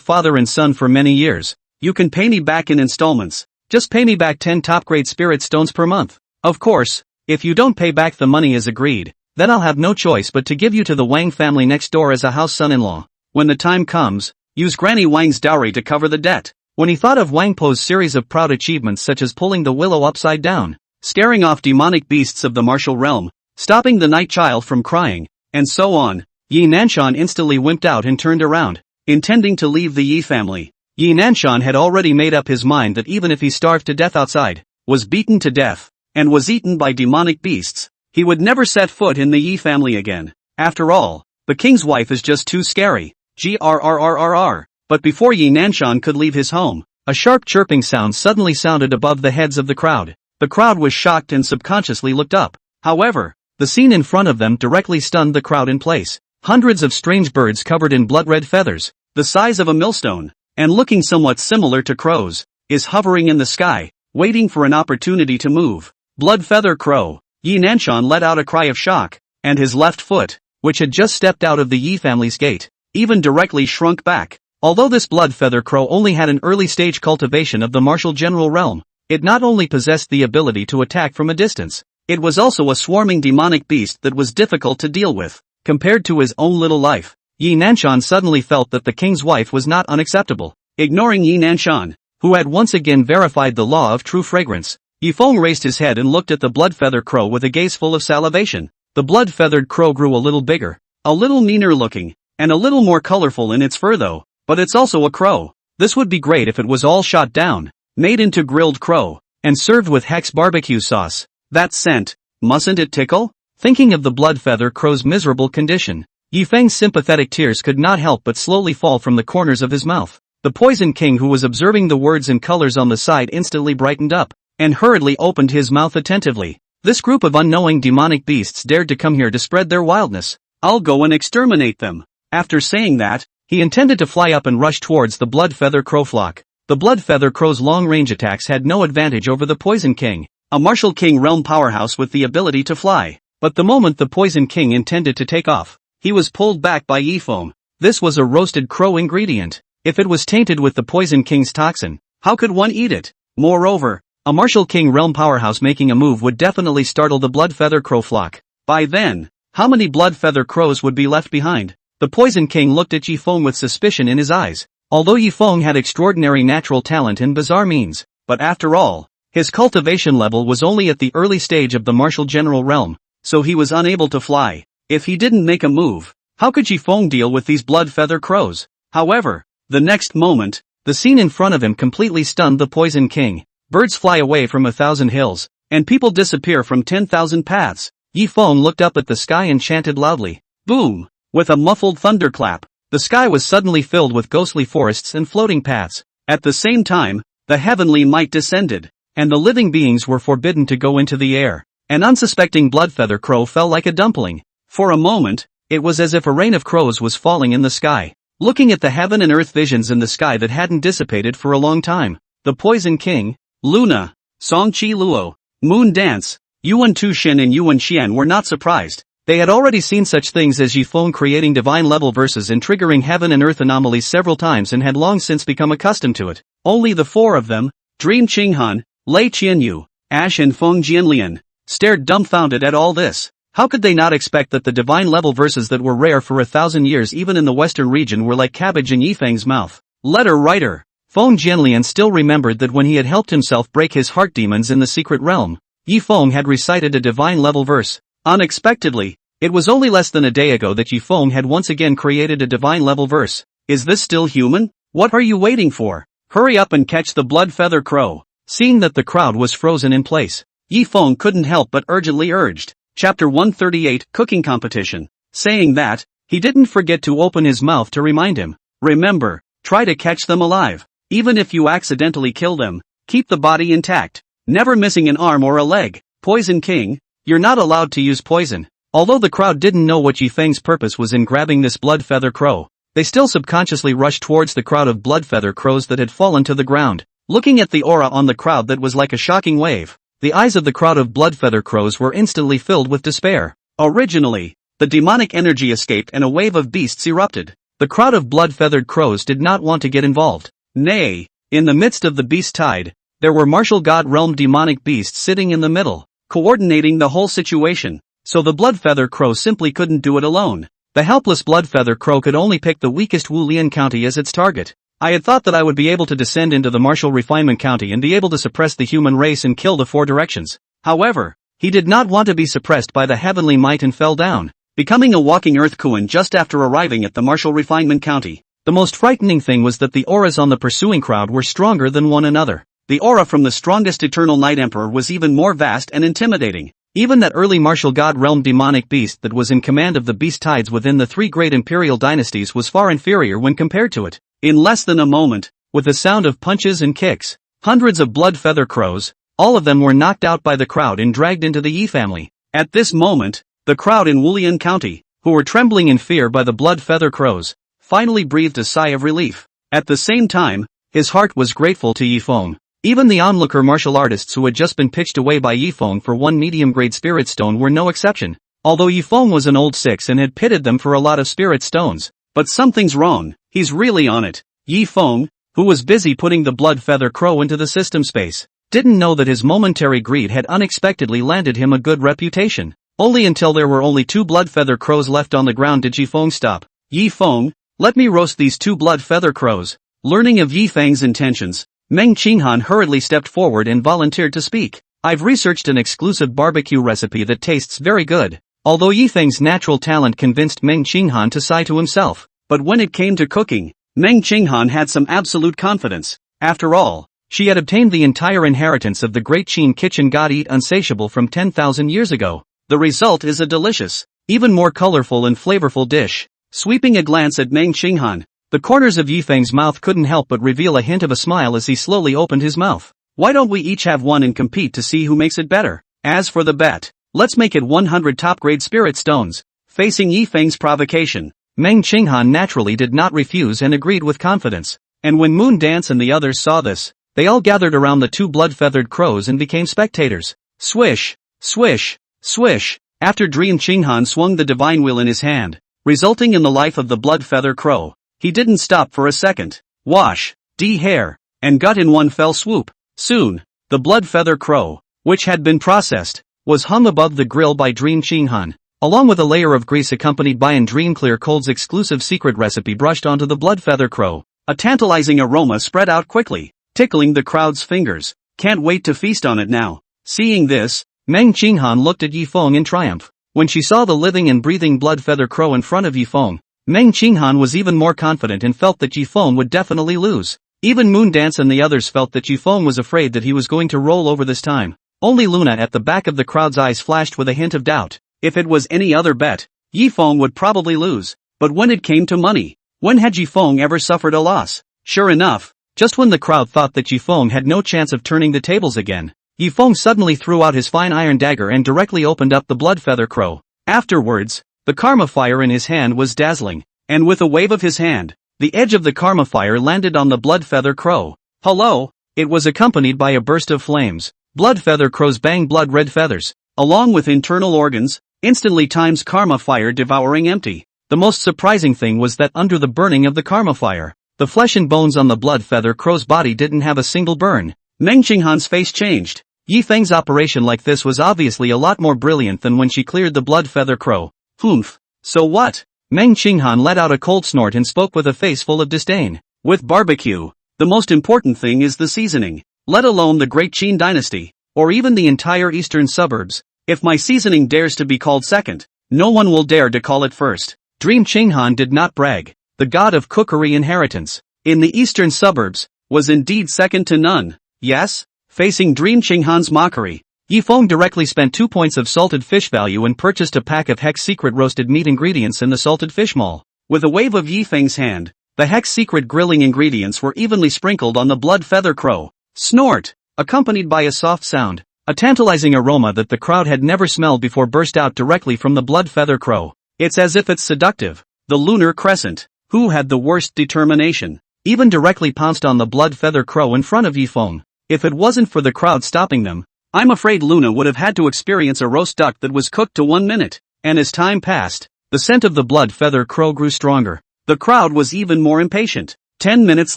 father and son for many years, you can pay me back in installments. Just pay me back 10 top-grade spirit stones per month. Of course, if you don't pay back the money as agreed, then I'll have no choice but to give you to the Wang family next door as a house son-in-law. When the time comes, use Granny Wang's dowry to cover the debt. When he thought of Wang Po's series of proud achievements such as pulling the willow upside down, scaring off demonic beasts of the martial realm, stopping the night child from crying, and so on, Yi Nanshan instantly wimped out and turned around, intending to leave the Yi family. Yi Nanshan had already made up his mind that even if he starved to death outside, was beaten to death, and was eaten by demonic beasts, he would never set foot in the Yi family again. After all, the king's wife is just too scary. Grrrrrr. But before Yi Nanshan could leave his home, a sharp chirping sound suddenly sounded above the heads of the crowd. The crowd was shocked and subconsciously looked up. However, the scene in front of them directly stunned the crowd in place. Hundreds of strange birds covered in blood-red feathers, the size of a millstone, and looking somewhat similar to crows, is hovering in the sky, waiting for an opportunity to move. Blood feather crow. Yi Nanshan let out a cry of shock, and his left foot, which had just stepped out of the Yi family's gate, even directly shrunk back. Although this blood feather crow only had an early stage cultivation of the martial general realm, it not only possessed the ability to attack from a distance, it was also a swarming demonic beast that was difficult to deal with. Compared to his own little life, Yi Nanshan suddenly felt that the king's wife was not unacceptable. Ignoring Yi Nanshan, who had once again verified the law of true fragrance, Yifeng raised his head and looked at the blood feather crow with a gaze full of salivation. The blood-feathered crow grew a little bigger, a little meaner looking, and a little more colorful in its fur though, but it's also a crow. This would be great if it was all shot down, made into grilled crow, and served with Hex barbecue sauce. That scent, mustn't it tickle? Thinking of the blood-feather crow's miserable condition, Yifeng's sympathetic tears could not help but slowly fall from the corners of his mouth. The Poison King, who was observing the words and colors on the side, instantly brightened up, and hurriedly opened his mouth attentively. This group of unknowing demonic beasts dared to come here to spread their wildness. I'll go and exterminate them. After saying that, he intended to fly up and rush towards the blood feather crow flock. The blood feather crow's long-range attacks had no advantage over the Poison King, a martial king realm powerhouse with the ability to fly. But the moment the Poison King intended to take off, he was pulled back by Yifeng. This was a roasted crow ingredient. If it was tainted with the Poison King's toxin, how could one eat it? Moreover, a martial king realm powerhouse making a move would definitely startle the blood feather crow flock. By then, how many blood feather crows would be left behind? The Poison King looked at Yifeng with suspicion in his eyes. Although Yifeng had extraordinary natural talent and bizarre means, but after all, his cultivation level was only at the early stage of the martial general realm, so he was unable to fly. If he didn't make a move, how could Yifeng deal with these blood feather crows? However, the next moment, the scene in front of him completely stunned the Poison King. Birds fly away from 1,000 hills, and people disappear from 10,000 paths. Yifeng looked up at the sky and chanted loudly. Boom! With a muffled thunderclap, the sky was suddenly filled with ghostly forests and floating paths. At the same time, the heavenly might descended, and the living beings were forbidden to go into the air. An unsuspecting bloodfeather crow fell like a dumpling. For a moment, it was as if a rain of crows was falling in the sky. Looking at the heaven and earth visions in the sky that hadn't dissipated for a long time, the Poison King, Luna, Song Chi Luo, Moon Dance, Yuan Tushin and Yuan Xian were not surprised. They had already seen such things as Yifeng creating divine-level verses and triggering heaven and earth anomalies several times and had long since become accustomed to it. Only the four of them, Dream Qinghan, Lei Qianyu, Ash and Feng Jianlian, stared dumbfounded at all this. How could they not expect that the divine-level verses that were rare for 1,000 years even in the western region were like cabbage in Yifeng's mouth? Letter writer. Feng Jianlian still remembered that when he had helped himself break his heart demons in the secret realm, Yifeng had recited a divine-level verse. Unexpectedly, it was only less than a day ago that Yifeng had once again created a divine-level verse. Is this still human? What are you waiting for? Hurry up and catch the blood feather crow. Seeing that the crowd was frozen in place, Yifeng couldn't help but urgently urged. Chapter 138, Cooking Competition. Saying that, he didn't forget to open his mouth to remind him. Remember, try to catch them alive. Even if you accidentally kill them, keep the body intact, never missing an arm or a leg. Poison King, you're not allowed to use poison. Although the crowd didn't know what Yifeng's purpose was in grabbing this blood feather crow, they still subconsciously rushed towards the crowd of blood feather crows that had fallen to the ground. Looking at the aura on the crowd that was like a shocking wave, the eyes of the crowd of blood feather crows were instantly filled with despair. Originally, the demonic energy escaped and a wave of beasts erupted. The crowd of blood-feathered crows did not want to get involved. Nay, in the midst of the beast tide, there were martial god realm demonic beasts sitting in the middle, coordinating the whole situation, so the blood-feather crow simply couldn't do it alone. The helpless blood-feather crow could only pick the weakest Wulian county as its target. I had thought that I would be able to descend into the martial refinement county and be able to suppress the human race and kill the four directions. However, he did not want to be suppressed by the heavenly might and fell down, becoming a walking earthquake just after arriving at the martial refinement county. The most frightening thing was that the auras on the pursuing crowd were stronger than one another. The aura from the strongest Eternal Night Emperor was even more vast and intimidating. Even that early martial god realm demonic beast that was in command of the beast tides within the three great imperial dynasties was far inferior when compared to it. In less than a moment, with the sound of punches and kicks, hundreds of blood feather crows, all of them were knocked out by the crowd and dragged into the Yi family. At this moment, the crowd in Wulian County, who were trembling in fear by the blood feather crows, finally breathed a sigh of relief. At the same time, his heart was grateful to Yifeng. Even the onlooker martial artists who had just been pitched away by Yifeng for one medium-grade spirit stone were no exception. Although Yifeng was an old six and had pitted them for a lot of spirit stones. But something's wrong, he's really on it. Yifeng, who was busy putting the blood feather crow into the system space, didn't know that his momentary greed had unexpectedly landed him a good reputation. Only until there were only 2 blood feather crows left on the ground did Yifeng stop. Yifeng, let me roast these 2 blood feather crows. Learning of Yifeng's intentions, Meng Qinghan hurriedly stepped forward and volunteered to speak. I've researched an exclusive barbecue recipe that tastes very good. Although Yifeng's natural talent convinced Meng Qinghan to sigh to himself, but when it came to cooking, Meng Qinghan had some absolute confidence. After all, she had obtained the entire inheritance of the great Qin kitchen god eat unsatiable from 10,000 years ago. The result is a delicious, even more colorful and flavorful dish. Sweeping a glance at Meng Qinghan, the corners of Yifeng's mouth couldn't help but reveal a hint of a smile as he slowly opened his mouth. Why don't we each have one and compete to see who makes it better? As for the bet, let's make it 100 top-grade spirit stones. Facing Yifeng's provocation, Meng Qinghan naturally did not refuse and agreed with confidence. And when Moon Dance and the others saw this, they all gathered around the 2 blood-feathered crows and became spectators. Swish, swish, swish. After Dream Qinghan swung the divine wheel in his hand, resulting in the life of the blood feather crow, he didn't stop for a second. Wash, hair, and gut in one fell swoop. Soon, the blood feather crow, which had been processed, was hung above the grill by Dream Qinghan, along with a layer of grease accompanied by an Dream Clear Cold's exclusive secret recipe brushed onto the blood feather crow. A tantalizing aroma spread out quickly, tickling the crowd's fingers. Can't wait to feast on it now. Seeing this, Meng Qinghan looked at Yifeng in triumph. When she saw the living and breathing blood feather crow in front of Yifeng, Meng Qinghan was even more confident and felt that Yifeng would definitely lose. Even Moon Dance and the others felt that Yifeng was afraid that he was going to roll over this time. Only Luna at the back of the crowd's eyes flashed with a hint of doubt. If it was any other bet, Yifeng would probably lose. But when it came to money, when had Yifeng ever suffered a loss? Sure enough, just when the crowd thought that Yifeng had no chance of turning the tables again, Yifeng suddenly threw out his fine iron dagger and directly opened up the blood feather crow. Afterwards, the karma fire in his hand was dazzling, and with a wave of his hand, the edge of the karma fire landed on the blood feather crow. Hello! It was accompanied by a burst of flames. Blood feather crows bang blood red feathers, along with internal organs, instantly times karma fire devouring empty. The most surprising thing was that under the burning of the karma fire, the flesh and bones on the blood feather crow's body didn't have a single burn. Meng Qinghan's face changed. Yifeng's operation like this was obviously a lot more brilliant than when she cleared the blood feather crow. Humph. So what? Meng Qinghan let out a cold snort and spoke with a face full of disdain. With barbecue, the most important thing is the seasoning, let alone the great Qin dynasty, or even the entire eastern suburbs. If my seasoning dares to be called second, no one will dare to call it first. Dream Qinghan did not brag. The god of cookery inheritance, in the eastern suburbs, was indeed second to none. Yes? Facing Dream Qinghan's mockery, Yifeng directly spent 2 points of salted fish value and purchased a pack of Hex Secret roasted meat ingredients in the salted fish mall. With a wave of Yifeng's hand, the Hex Secret grilling ingredients were evenly sprinkled on the blood feather crow. Snort! Accompanied by a soft sound, a tantalizing aroma that the crowd had never smelled before burst out directly from the blood feather crow. It's as if it's seductive. The lunar crescent, who had the worst determination, even directly pounced on the blood feather crow in front of Yifeng. If it wasn't for the crowd stopping them, I'm afraid Luna would have had to experience a roast duck that was cooked to 1 minute. And as time passed, the scent of the blood feather crow grew stronger. The crowd was even more impatient. 10 minutes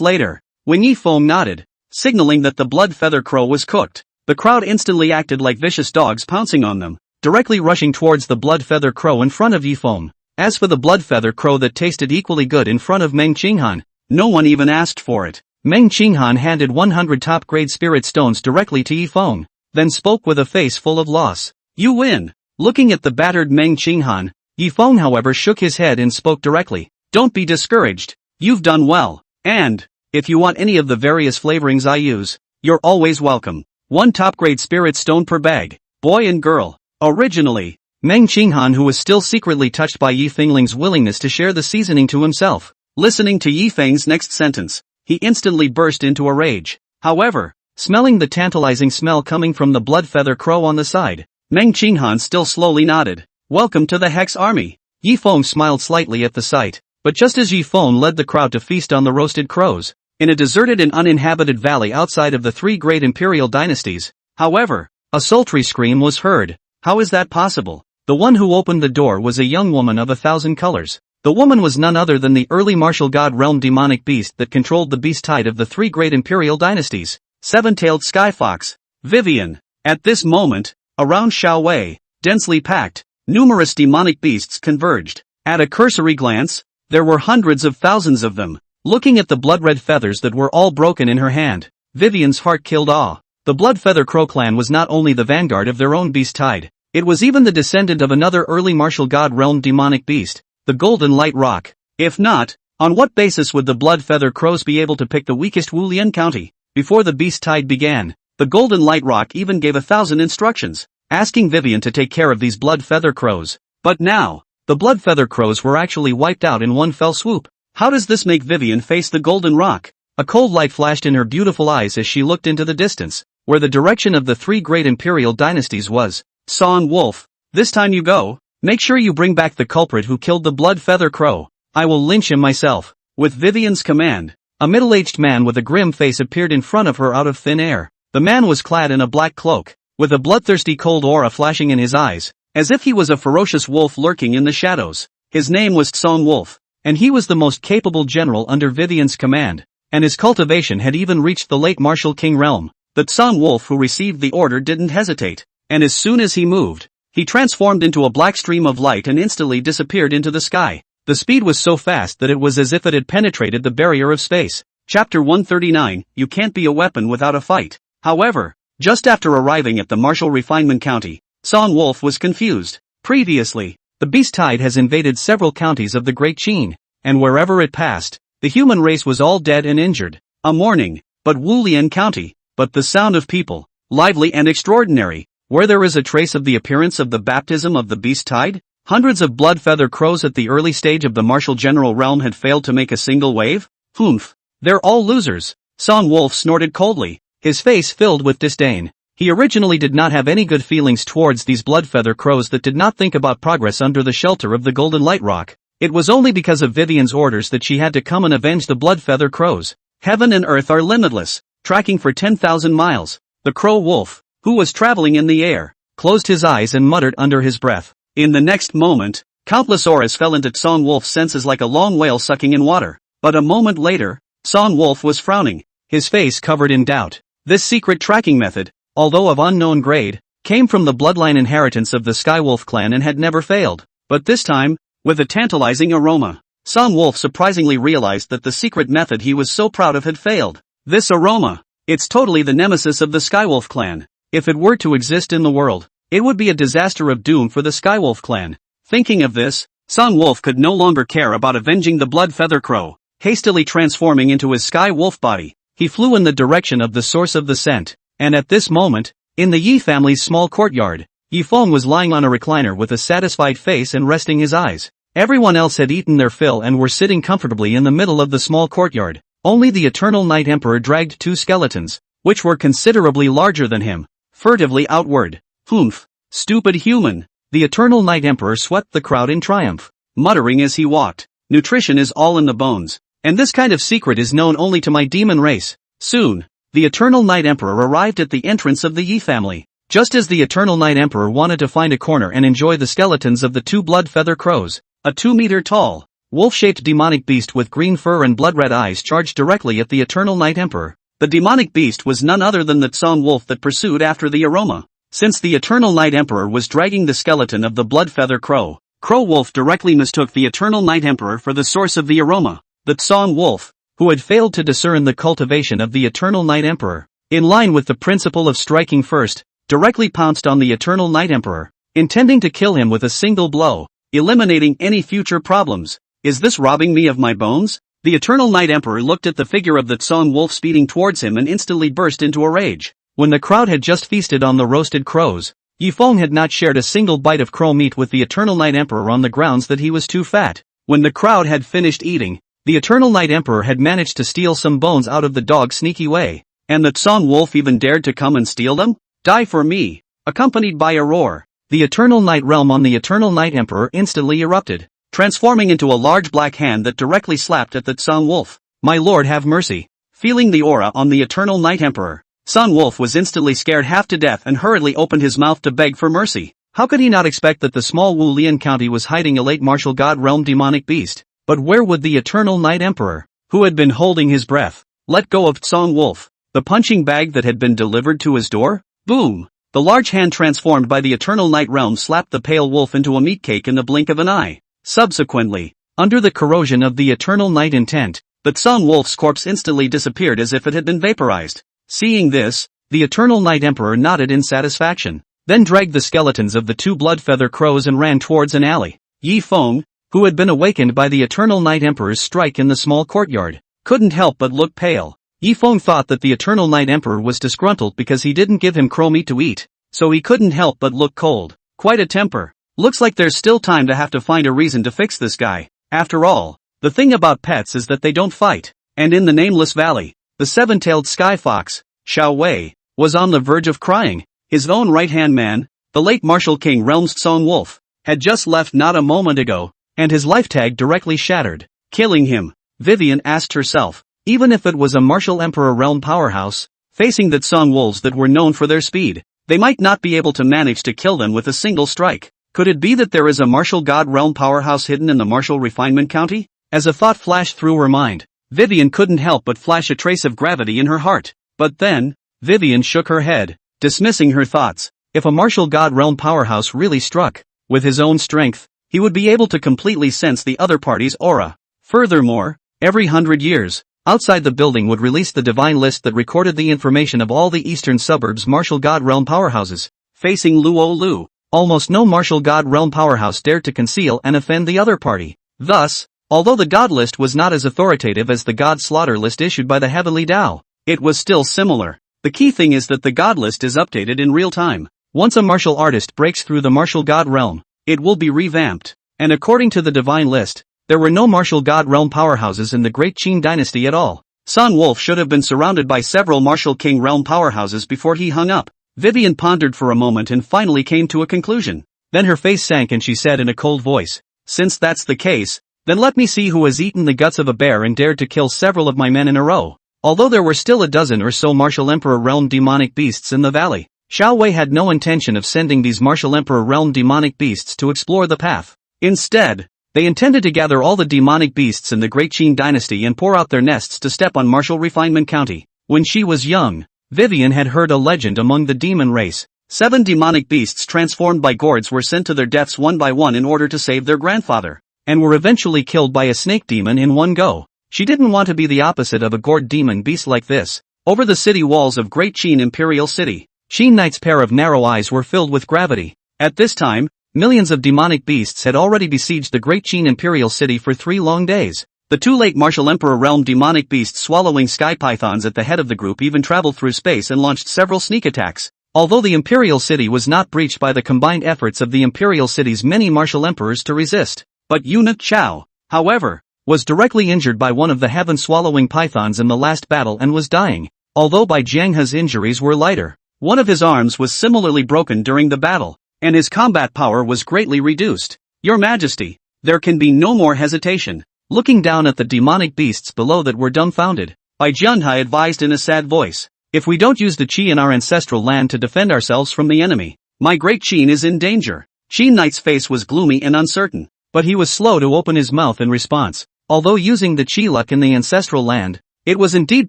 later, when Yifeng nodded, signaling that the blood feather crow was cooked, the crowd instantly acted like vicious dogs pouncing on them, directly rushing towards the blood feather crow in front of Yifeng. As for the blood feather crow that tasted equally good in front of Meng Qinghan, no one even asked for it. Meng Qinghan handed 100 top-grade spirit stones directly to Yifeng, then spoke with a face full of loss. You win! Looking at the battered Meng Qinghan, Yifeng however shook his head and spoke directly. Don't be discouraged. You've done well. And, if you want any of the various flavorings I use, you're always welcome. 1 top-grade spirit stone per bag, boy and girl. Originally, Meng Qinghan, who was still secretly touched by Yifengling's willingness to share the seasoning to himself, listening to Yifeng's next sentence, he instantly burst into a rage. However, smelling the tantalizing smell coming from the blood feather crow on the side. Meng Qinghan still slowly nodded. Welcome to the Hex Army. Yi Feng smiled slightly at the sight, but just as Yi Feng led the crowd to feast on the roasted crows, in a deserted and uninhabited valley outside of the three great imperial dynasties, however, a sultry scream was heard. How is that possible? The one who opened the door was a young woman of 1,000 colors. The woman was none other than the early martial god realm demonic beast that controlled the beast tide of the three great imperial dynasties, seven-tailed sky fox, Vivian. At this moment, around Xiao Wei, densely packed, numerous demonic beasts converged. At a cursory glance, there were hundreds of thousands of them. Looking at the blood-red feathers that were all broken in her hand, Vivian's heart killed awe. The Blood Feather Crow clan was not only the vanguard of their own beast tide, it was even the descendant of another early martial god realm demonic beast, the Golden Light Rock. If not, on what basis would the Blood Feather Crows be able to pick the weakest Wulian county? Before the beast tide began, the Golden Light Rock even gave 1,000 instructions, asking Vivian to take care of these Blood Feather Crows. But now, the Blood Feather Crows were actually wiped out in one fell swoop. How does this make Vivian face the Golden Rock? A cold light flashed in her beautiful eyes as she looked into the distance, where the direction of the three great imperial dynasties was. Song Wolf, this time you go, make sure you bring back the culprit who killed the Blood Feather Crow. I will lynch him myself. With Vivian's command, a middle-aged man with a grim face appeared in front of her out of thin air. The man was clad in a black cloak, with a bloodthirsty cold aura flashing in his eyes, as if he was a ferocious wolf lurking in the shadows. His name was Song Wolf, and he was the most capable general under Vivian's command, and his cultivation had even reached the late Martial King realm. The Song Wolf who received the order didn't hesitate, and as soon as he moved, he transformed into a black stream of light and instantly disappeared into the sky. The speed was so fast that it was as if it had penetrated the barrier of space. Chapter 139, You Can't Be a Weapon Without a Fight. However, just after arriving at the Martial Refinement County, Song Wolf was confused. Previously, the beast tide has invaded several counties of the Great Qin, and wherever it passed, the human race was all dead and injured. A mourning, but Wulian County, but the sound of people, lively and extraordinary, where there is a trace of the appearance of the baptism of the beast tide. Hundreds of blood feather crows at the early stage of the martial general realm had failed to make a single wave? Humph. They're all losers. Song Wolf snorted coldly, his face filled with disdain. He originally did not have any good feelings towards these blood feather crows that did not think about progress under the shelter of the Golden Light Rock. It was only because of Vivian's orders that she had to come and avenge the blood feather crows. Heaven and earth are limitless. Tracking for 10,000 miles. The crow wolf, who was traveling in the air, closed his eyes and muttered under his breath. In the next moment, countless auras fell into Song Wolf's senses like a long whale sucking in water. But a moment later, Song Wolf was frowning, his face covered in doubt. This secret tracking method, although of unknown grade, came from the bloodline inheritance of the Skywolf clan and had never failed. But this time, with a tantalizing aroma, Song Wolf surprisingly realized that the secret method he was so proud of had failed. This aroma, it's totally the nemesis of the Skywolf clan. If it were to exist in the world, it would be a disaster of doom for the Skywolf clan. Thinking of this, Song Wolf could no longer care about avenging the Blood Feather Crow. Hastily transforming into his Sky Wolf body, he flew in the direction of the source of the scent, and at this moment, in the Yi family's small courtyard, Yi Feng was lying on a recliner with a satisfied face and resting his eyes. Everyone else had eaten their fill and were sitting comfortably in the middle of the small courtyard. Only the Eternal Night Emperor dragged two skeletons, which were considerably larger than him, furtively outward. Humph, stupid human. The Eternal Night Emperor swept the crowd in triumph, muttering as he walked. Nutrition is all in the bones, and this kind of secret is known only to my demon race. Soon, the Eternal Night Emperor arrived at the entrance of the Yi family. Just as the Eternal Night Emperor wanted to find a corner and enjoy the skeletons of the two blood feather crows, a 2-meter-tall, wolf-shaped demonic beast with green fur and blood-red eyes charged directly at the Eternal Night Emperor. The demonic beast was none other than the Song Wolf that pursued after the aroma. Since the Eternal Night Emperor was dragging the skeleton of the blood feather crow, Crow Wolf directly mistook the Eternal Night Emperor for the source of the aroma. The Song Wolf, who had failed to discern the cultivation of the Eternal Night Emperor, in line with the principle of striking first, directly pounced on the Eternal Night Emperor, intending to kill him with a single blow, eliminating any future problems. Is this robbing me of my bones? The Eternal Night Emperor looked at the figure of the Song Wolf speeding towards him and instantly burst into a rage. When the crowd had just feasted on the roasted crows, Yi Feng had not shared a single bite of crow meat with the Eternal Night Emperor on the grounds that he was too fat. When the crowd had finished eating, the Eternal Night Emperor had managed to steal some bones out of the dog's sneaky way. And that Song Wolf even dared to come and steal them? Die for me! Accompanied by a roar, the Eternal Night Realm on the Eternal Night Emperor instantly erupted, transforming into a large black hand that directly slapped at that Song Wolf. My lord, have mercy. Feeling the aura on the Eternal Night Emperor, Song Wolf was instantly scared half to death and hurriedly opened his mouth to beg for mercy. How could he not expect that the small Wu Lian county was hiding a late martial god realm demonic beast? But where would the Eternal Night Emperor, who had been holding his breath, let go of Song Wolf, the punching bag that had been delivered to his door? Boom! The large hand transformed by the Eternal Night Realm slapped the pale wolf into a meat cake in the blink of an eye. Subsequently, under the corrosion of the Eternal Night intent, the Song Wolf's corpse instantly disappeared as if it had been vaporized. Seeing this, the Eternal Night Emperor nodded in satisfaction, then dragged the skeletons of the two blood-feather crows and ran towards an alley. Yi Feng, who had been awakened by the Eternal Night Emperor's strike in the small courtyard, couldn't help but look pale. Yi Feng thought that the Eternal Night Emperor was disgruntled because he didn't give him crow meat to eat, so he couldn't help but look cold. Quite a temper. Looks like there's still time to have to find a reason to fix this guy. After all, the thing about pets is that they don't fight. And in the Nameless Valley, the seven-tailed sky fox, Xiao Wei, was on the verge of crying. His own right-hand man, the late Martial King Realm's Song Wolf, had just left not a moment ago, and his life tag directly shattered, killing him. Vivian asked herself, even if it was a martial emperor realm powerhouse, facing that Song Wolves that were known for their speed, they might not be able to manage to kill them with a single strike. Could it be that there is a martial god realm powerhouse hidden in the martial refinement county? As a thought flashed through her mind, Vivian couldn't help but flash a trace of gravity in her heart. But then, Vivian shook her head, dismissing her thoughts. If a martial god realm powerhouse really struck, with his own strength, he would be able to completely sense the other party's aura. Furthermore, every 100 years, outside the building would release the divine list that recorded the information of all the eastern suburbs martial god realm powerhouses. Facing Luo Lu, almost no martial god realm powerhouse dared to conceal and offend the other party. Thus, although the god list was not as authoritative as the god slaughter list issued by the Heavenly Tao, it was still similar. The key thing is that the god list is updated in real time. Once a martial artist breaks through the martial god realm, it will be revamped. And according to the divine list, there were no martial god realm powerhouses in the Great Qin dynasty at all. Song Wolf should have been surrounded by several martial king realm powerhouses before he hung up. Vivian pondered for a moment and finally came to a conclusion. Then her face sank and she said in a cold voice, since that's the case, then let me see who has eaten the guts of a bear and dared to kill several of my men in a row. Although there were still a dozen or so martial emperor realm demonic beasts in the valley, Xiao Wei had no intention of sending these martial emperor realm demonic beasts to explore the path. Instead, they intended to gather all the demonic beasts in the Great Qin dynasty and pour out their nests to step on martial refinement county. When she was young, Vivian had heard a legend among the demon race. 7 demonic beasts transformed by gourds were sent to their deaths one by one in order to save their grandfather, and were eventually killed by a snake demon in one go. She didn't want to be the opposite of a gourd demon beast like this. Over the city walls of Great Qin Imperial City, Qin Knight's pair of narrow eyes were filled with gravity. At this time, millions of demonic beasts had already besieged the Great Qin Imperial City for 3 long days. The 2 late martial emperor realm demonic beasts swallowing sky pythons at the head of the group even traveled through space and launched several sneak attacks. Although the Imperial City was not breached by the combined efforts of the Imperial City's many martial emperors to resist, but Eunuch Chao, however, was directly injured by one of the heaven-swallowing pythons in the last battle and was dying. Although Bai Jianghe's injuries were lighter, one of his arms was similarly broken during the battle, and his combat power was greatly reduced. Your Majesty, there can be no more hesitation. Looking down at the demonic beasts below that were dumbfounded, Bai Jianghe advised in a sad voice, if we don't use the qi in our ancestral land to defend ourselves from the enemy, my great Qin is in danger. Qin Knight's face was gloomy and uncertain, but he was slow to open his mouth in response. Although using the qi luck in the ancestral land, it was indeed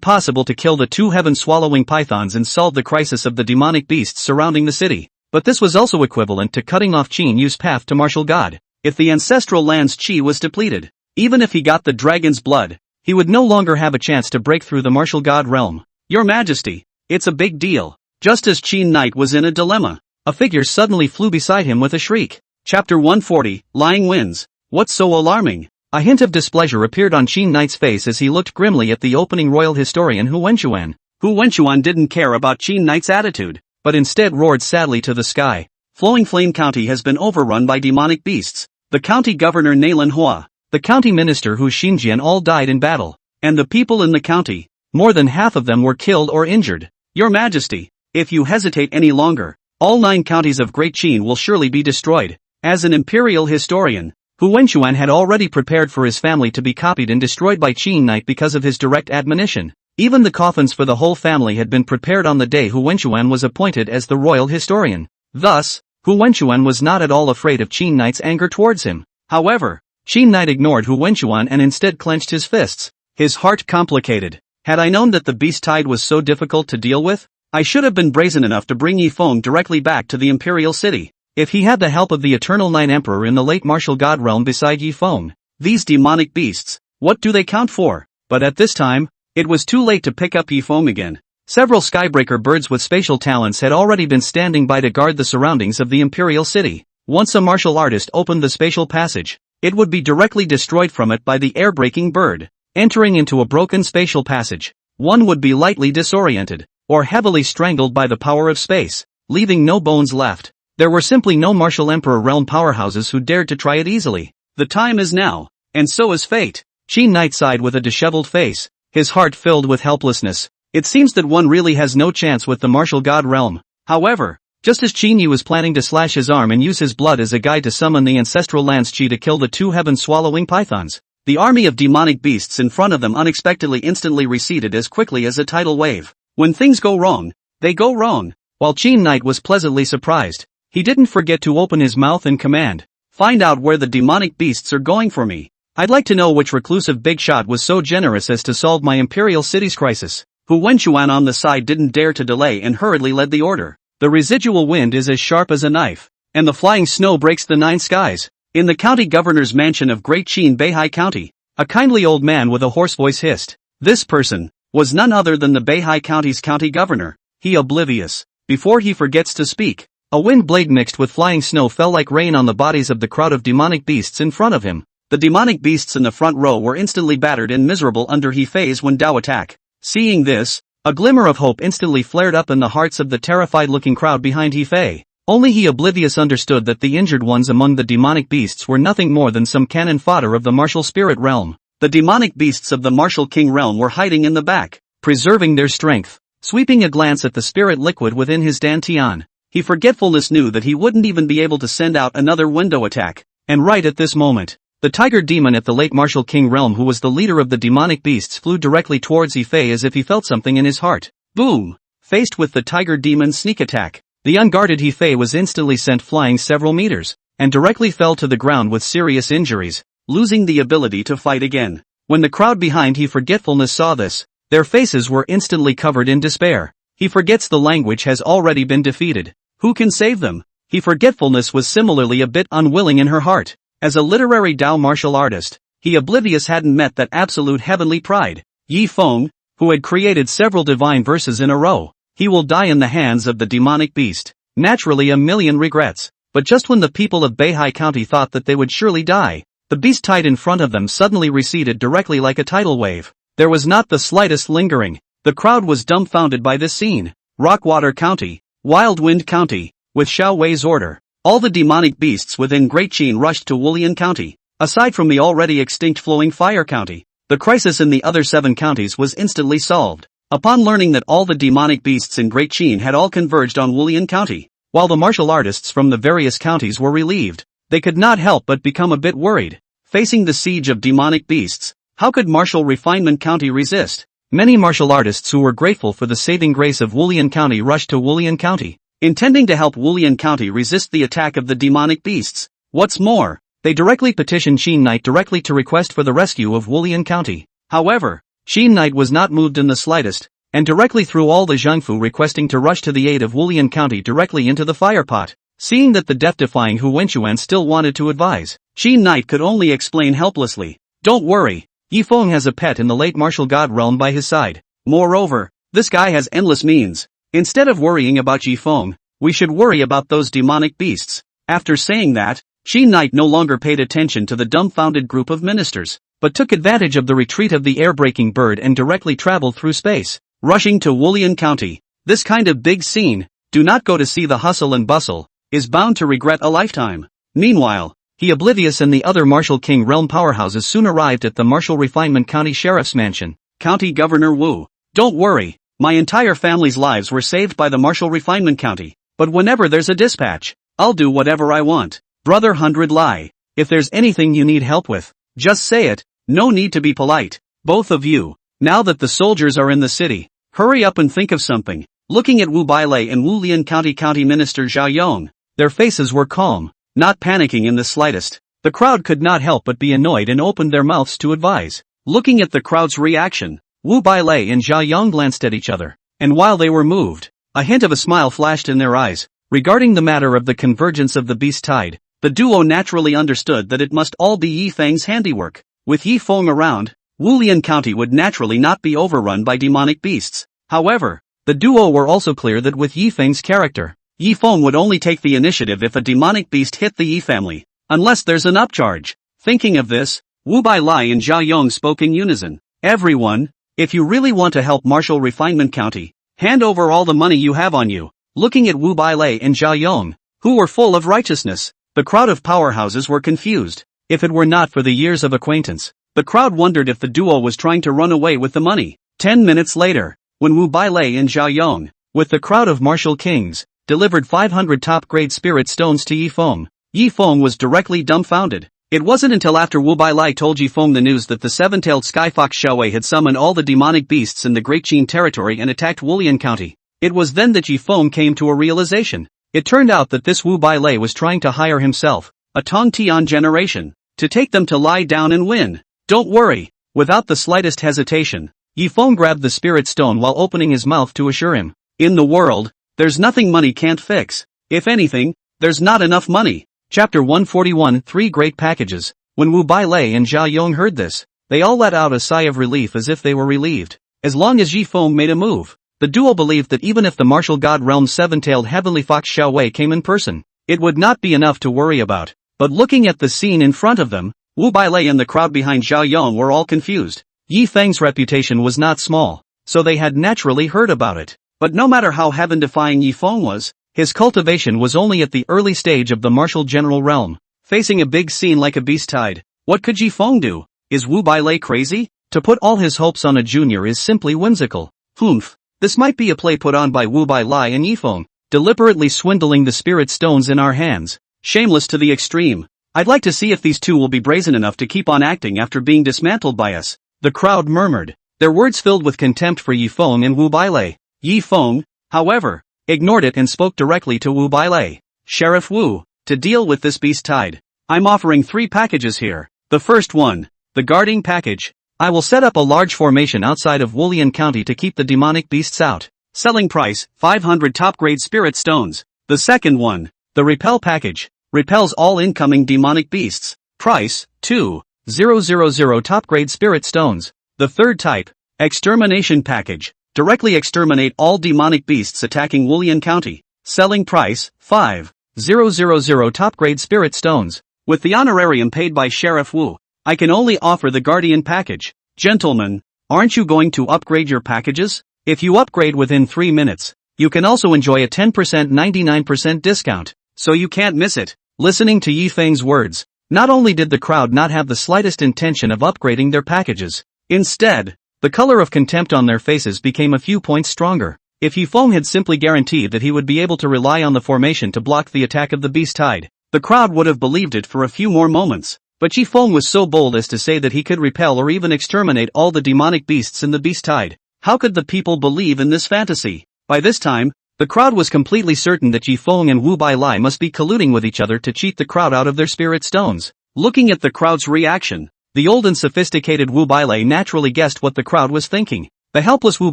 possible to kill the 2 heaven-swallowing pythons and solve the crisis of the demonic beasts surrounding the city. But this was also equivalent to cutting off Qin Yu's path to martial god. If the ancestral land's qi was depleted, even if he got the dragon's blood, he would no longer have a chance to break through the martial god realm. Your Majesty, it's a big deal. Just as Qin Knight was in a dilemma, a figure suddenly flew beside him with a shriek. Chapter 140, Lying Winds. What's so alarming? A hint of displeasure appeared on Qin Knight's face as he looked grimly at the opening royal historian Hu Wenchuan. Hu Wenchuan didn't care about Qin Knight's attitude, but instead roared sadly to the sky. Flowing Flame County has been overrun by demonic beasts. The county governor Nailan Hua, the county minister Hu Xinjian all died in battle, and the people in the county, More than half of them were killed or injured. Your Majesty, if you hesitate any longer, all 9 counties of Great Qin will surely be destroyed. As an imperial historian, Hu Wenchuan had already prepared for his family to be copied and destroyed by Qin Knight because of his direct admonition. Even the coffins for the whole family had been prepared on the day Hu Wenchuan was appointed as the royal historian. Thus, Hu Wenchuan was not at all afraid of Qin Knight's anger towards him. However, Qin Knight ignored Hu Wenchuan and instead clenched his fists. His heart complicated. Had I known that the beast tide was so difficult to deal with, I should have been brazen enough to bring Yi Feng directly back to the imperial city. If he had the help of the Eternal Night Emperor in the late martial god realm beside Yi Feng. These demonic beasts, what do they count for? But at this time, it was too late to pick up Yi Feng again. Several skybreaker birds with spatial talents had already been standing by to guard the surroundings of the imperial city. Once a martial artist opened the spatial passage, it would be directly destroyed from it by the air-breaking bird. Entering into a broken spatial passage, one would be lightly disoriented, or heavily strangled by the power of space, leaving no bones left. There were simply no martial emperor realm powerhouses who dared to try it easily. The time is now, and so is fate. Qin Knight sighed with a disheveled face, his heart filled with helplessness. It seems that one really has no chance with the martial god realm. However, just as Qin Yi was planning to slash his arm and use his blood as a guide to summon the ancestral lance Qi to kill the 2 heaven-swallowing pythons, the army of demonic beasts in front of them unexpectedly instantly receded as quickly as a tidal wave. When things go wrong, they go wrong. While Qin Knight was pleasantly surprised, he didn't forget to open his mouth and command, "Find out where the demonic beasts are going for me. I'd like to know which reclusive big shot was so generous as to solve my imperial city's crisis." Hu Wenchuan on the side didn't dare to delay and hurriedly led the order. The residual wind is as sharp as a knife, and the flying snow breaks the 9 skies. In the county governor's mansion of Great Qin Beihai County, a kindly old man with a hoarse voice hissed. This person was none other than the Beihai County's county governor. He oblivious. Before he forgets to speak, a wind blade mixed with flying snow fell like rain on the bodies of the crowd of demonic beasts in front of him. The demonic beasts in the front row were instantly battered and miserable under He Fei's Wen-Dao attack. Seeing this, a glimmer of hope instantly flared up in the hearts of the terrified-looking crowd behind He Fei. Only he oblivious understood that the injured ones among the demonic beasts were nothing more than some cannon fodder of the martial spirit realm. The demonic beasts of the martial king realm were hiding in the back, preserving their strength. Sweeping a glance at the spirit liquid within his dantian, he forgetfulness knew that he wouldn't even be able to send out another window attack. And right at this moment, the tiger demon at the late martial king realm who was the leader of the demonic beasts flew directly towards He Fei as if he felt something in his heart. Boom! Faced with the tiger demon's sneak attack, the unguarded He Fei was instantly sent flying several meters, and directly fell to the ground with serious injuries, losing the ability to fight again. When the crowd behind He Forgetfulness saw this, their faces were instantly covered in despair. He forgets the language has already been defeated. Who can save them? He Forgetfulness was similarly a bit unwilling in her heart. As a literary Dao martial artist, he oblivious hadn't met that absolute heavenly pride. Yi Feng, who had created several divine verses in a row, he will die in the hands of the demonic beast. Naturally a million regrets. But just when the people of Beihai County thought that they would surely die, the beast tide in front of them suddenly receded directly like a tidal wave. There was not the slightest lingering. The crowd was dumbfounded by this scene. Rockwater County, Wild Wind County, with Xiao Wei's order, all the demonic beasts within Great Qin rushed to Wulian County. Aside from the already extinct Flowing Fire County, the crisis in the other 7 counties was instantly solved. Upon learning that all the demonic beasts in Great Qin had all converged on Wulian County, while the martial artists from the various counties were relieved, they could not help but become a bit worried. Facing the siege of demonic beasts, how could Martial Refinement County resist? Many martial artists who were grateful for the saving grace of Wulian County rushed to Wulian County, intending to help Wulian County resist the attack of the demonic beasts. What's more, they directly petitioned Qin Knight directly to request for the rescue of Wulian County. However, Qin Knight was not moved in the slightest, and directly threw all the Zhangfu requesting to rush to the aid of Wulian County directly into the fire pot. Seeing that the death-defying Hu Wenchuan still wanted to advise, Qin Knight could only explain helplessly, "Don't worry, Yi Feng has a pet in the late martial god realm by his side. Moreover, this guy has endless means. Instead of worrying about Yi Feng, we should worry about those demonic beasts." After saying that, Qin Knight no longer paid attention to the dumbfounded group of ministers, but took advantage of the retreat of the air-breaking bird and directly traveled through space, rushing to Wulian County. This kind of big scene, do not go to see the hustle and bustle, is bound to regret a lifetime. Meanwhile, He Oblivious and the other Martial King realm powerhouses soon arrived at the Martial Refinement County Sheriff's Mansion. County Governor Wu, Don't worry, my entire family's lives were saved by the Martial Refinement County, but whenever there's a dispatch, I'll do whatever I want. Brother 100 Lie. If there's anything you need help with, just say it, no need to be polite. Both of you, now that the soldiers are in the city, hurry up and think of something. Looking at Wu Bailei and Wulian County Minister Zhao Yong, their faces were calm, not panicking in the slightest. The crowd could not help but be annoyed and opened their mouths to advise. Looking at the crowd's reaction, Wu Bailei and Zhao Yong glanced at each other, and while they were moved, a hint of a smile flashed in their eyes. Regarding the matter of the convergence of the beast tide, the duo naturally understood that it must all be Yi Feng's handiwork. With Yi Feng around, Wulian County would naturally not be overrun by demonic beasts. However, the duo were also clear that with Yi Feng's character, Yi Feng would only take the initiative if a demonic beast hit the Yi family, unless there's an upcharge. Thinking of this, Wu Bailei and Zhao Yong spoke in unison. Everyone, if you really want to help Martial Refinement County, hand over all the money you have on you. Looking at Wu Bailei and Zhao Yong, who were full of righteousness, the crowd of powerhouses were confused. If it were not for the years of acquaintance, the crowd wondered if the duo was trying to run away with the money. 10 minutes later, when Wu Bailei and Zhao Yong, with the crowd of martial kings, delivered 500 top-grade spirit stones to Yi Feng was directly dumbfounded. It wasn't until after Wu Bailei told Yi Feng the news that the seven-tailed skyfox Xiaowei had summoned all the demonic beasts in the Great Qin territory and attacked Wulian County. It was then that Yi Feng came to a realization. It turned out that this Wu Bailei was trying to hire himself, a Tong Tian generation, to take them to lie down and win. Don't worry. Without the slightest hesitation, Yi Feng grabbed the spirit stone while opening his mouth to assure him. In the world, there's nothing money can't fix. If anything, there's not enough money. Chapter 141 Three Great Packages. When Wu Bailei and Zhao Yong heard this, they all let out a sigh of relief as if they were relieved. As long as Yi Feng made a move, the duo believed that even if the martial god realm's seven-tailed heavenly fox Xiaowei came in person, it would not be enough to worry about. But looking at the scene in front of them, Wu Bailei and the crowd behind Zhao Yong were all confused. Yi Feng's reputation was not small, so they had naturally heard about it. But no matter how heaven-defying Yi Feng was, his cultivation was only at the early stage of the martial general realm. Facing a big scene like a beast tide, what could Yi Feng do? Is Wu Bailei crazy? To put all his hopes on a junior is simply whimsical. Humph. This might be a play put on by Wu Bailei and Yi Feng, deliberately swindling the spirit stones in our hands. Shameless to the extreme. I'd like to see if these two will be brazen enough to keep on acting after being dismantled by us. The crowd murmured, their words filled with contempt for Yi Feng and Wu Bailei. Yi Feng, however, ignored it and spoke directly to Wu Bailei. Sheriff Wu, to deal with this beast tide, I'm offering 3 packages here. The first one, the guarding package. I will set up a large formation outside of Wulian County to keep the demonic beasts out. Selling price, 500 top-grade spirit stones. The second one, the repel package, repels all incoming demonic beasts. Price, 2,000 top-grade spirit stones. The third type, extermination package, directly exterminate all demonic beasts attacking Wulian County. Selling price, 5,000 top-grade spirit stones. With the honorarium paid by Sheriff Wu, I can only offer the Guardian package. Gentlemen, aren't you going to upgrade your packages? If you upgrade within 3 minutes, you can also enjoy a 10% 99% discount, so you can't miss it. Listening to Yi Feng's words, not only did the crowd not have the slightest intention of upgrading their packages, instead, the color of contempt on their faces became a few points stronger. If Yi Feng had simply guaranteed that he would be able to rely on the formation to block the attack of the beast tide, the crowd would have believed it for a few more moments. But Yi Feng was so bold as to say that he could repel or even exterminate all the demonic beasts in the beast tide. How could the people believe in this fantasy? By this time, the crowd was completely certain that Yi Feng and Wu Bailei must be colluding with each other to cheat the crowd out of their spirit stones. Looking at the crowd's reaction, the old and sophisticated Wu Bailei naturally guessed what the crowd was thinking. The helpless Wu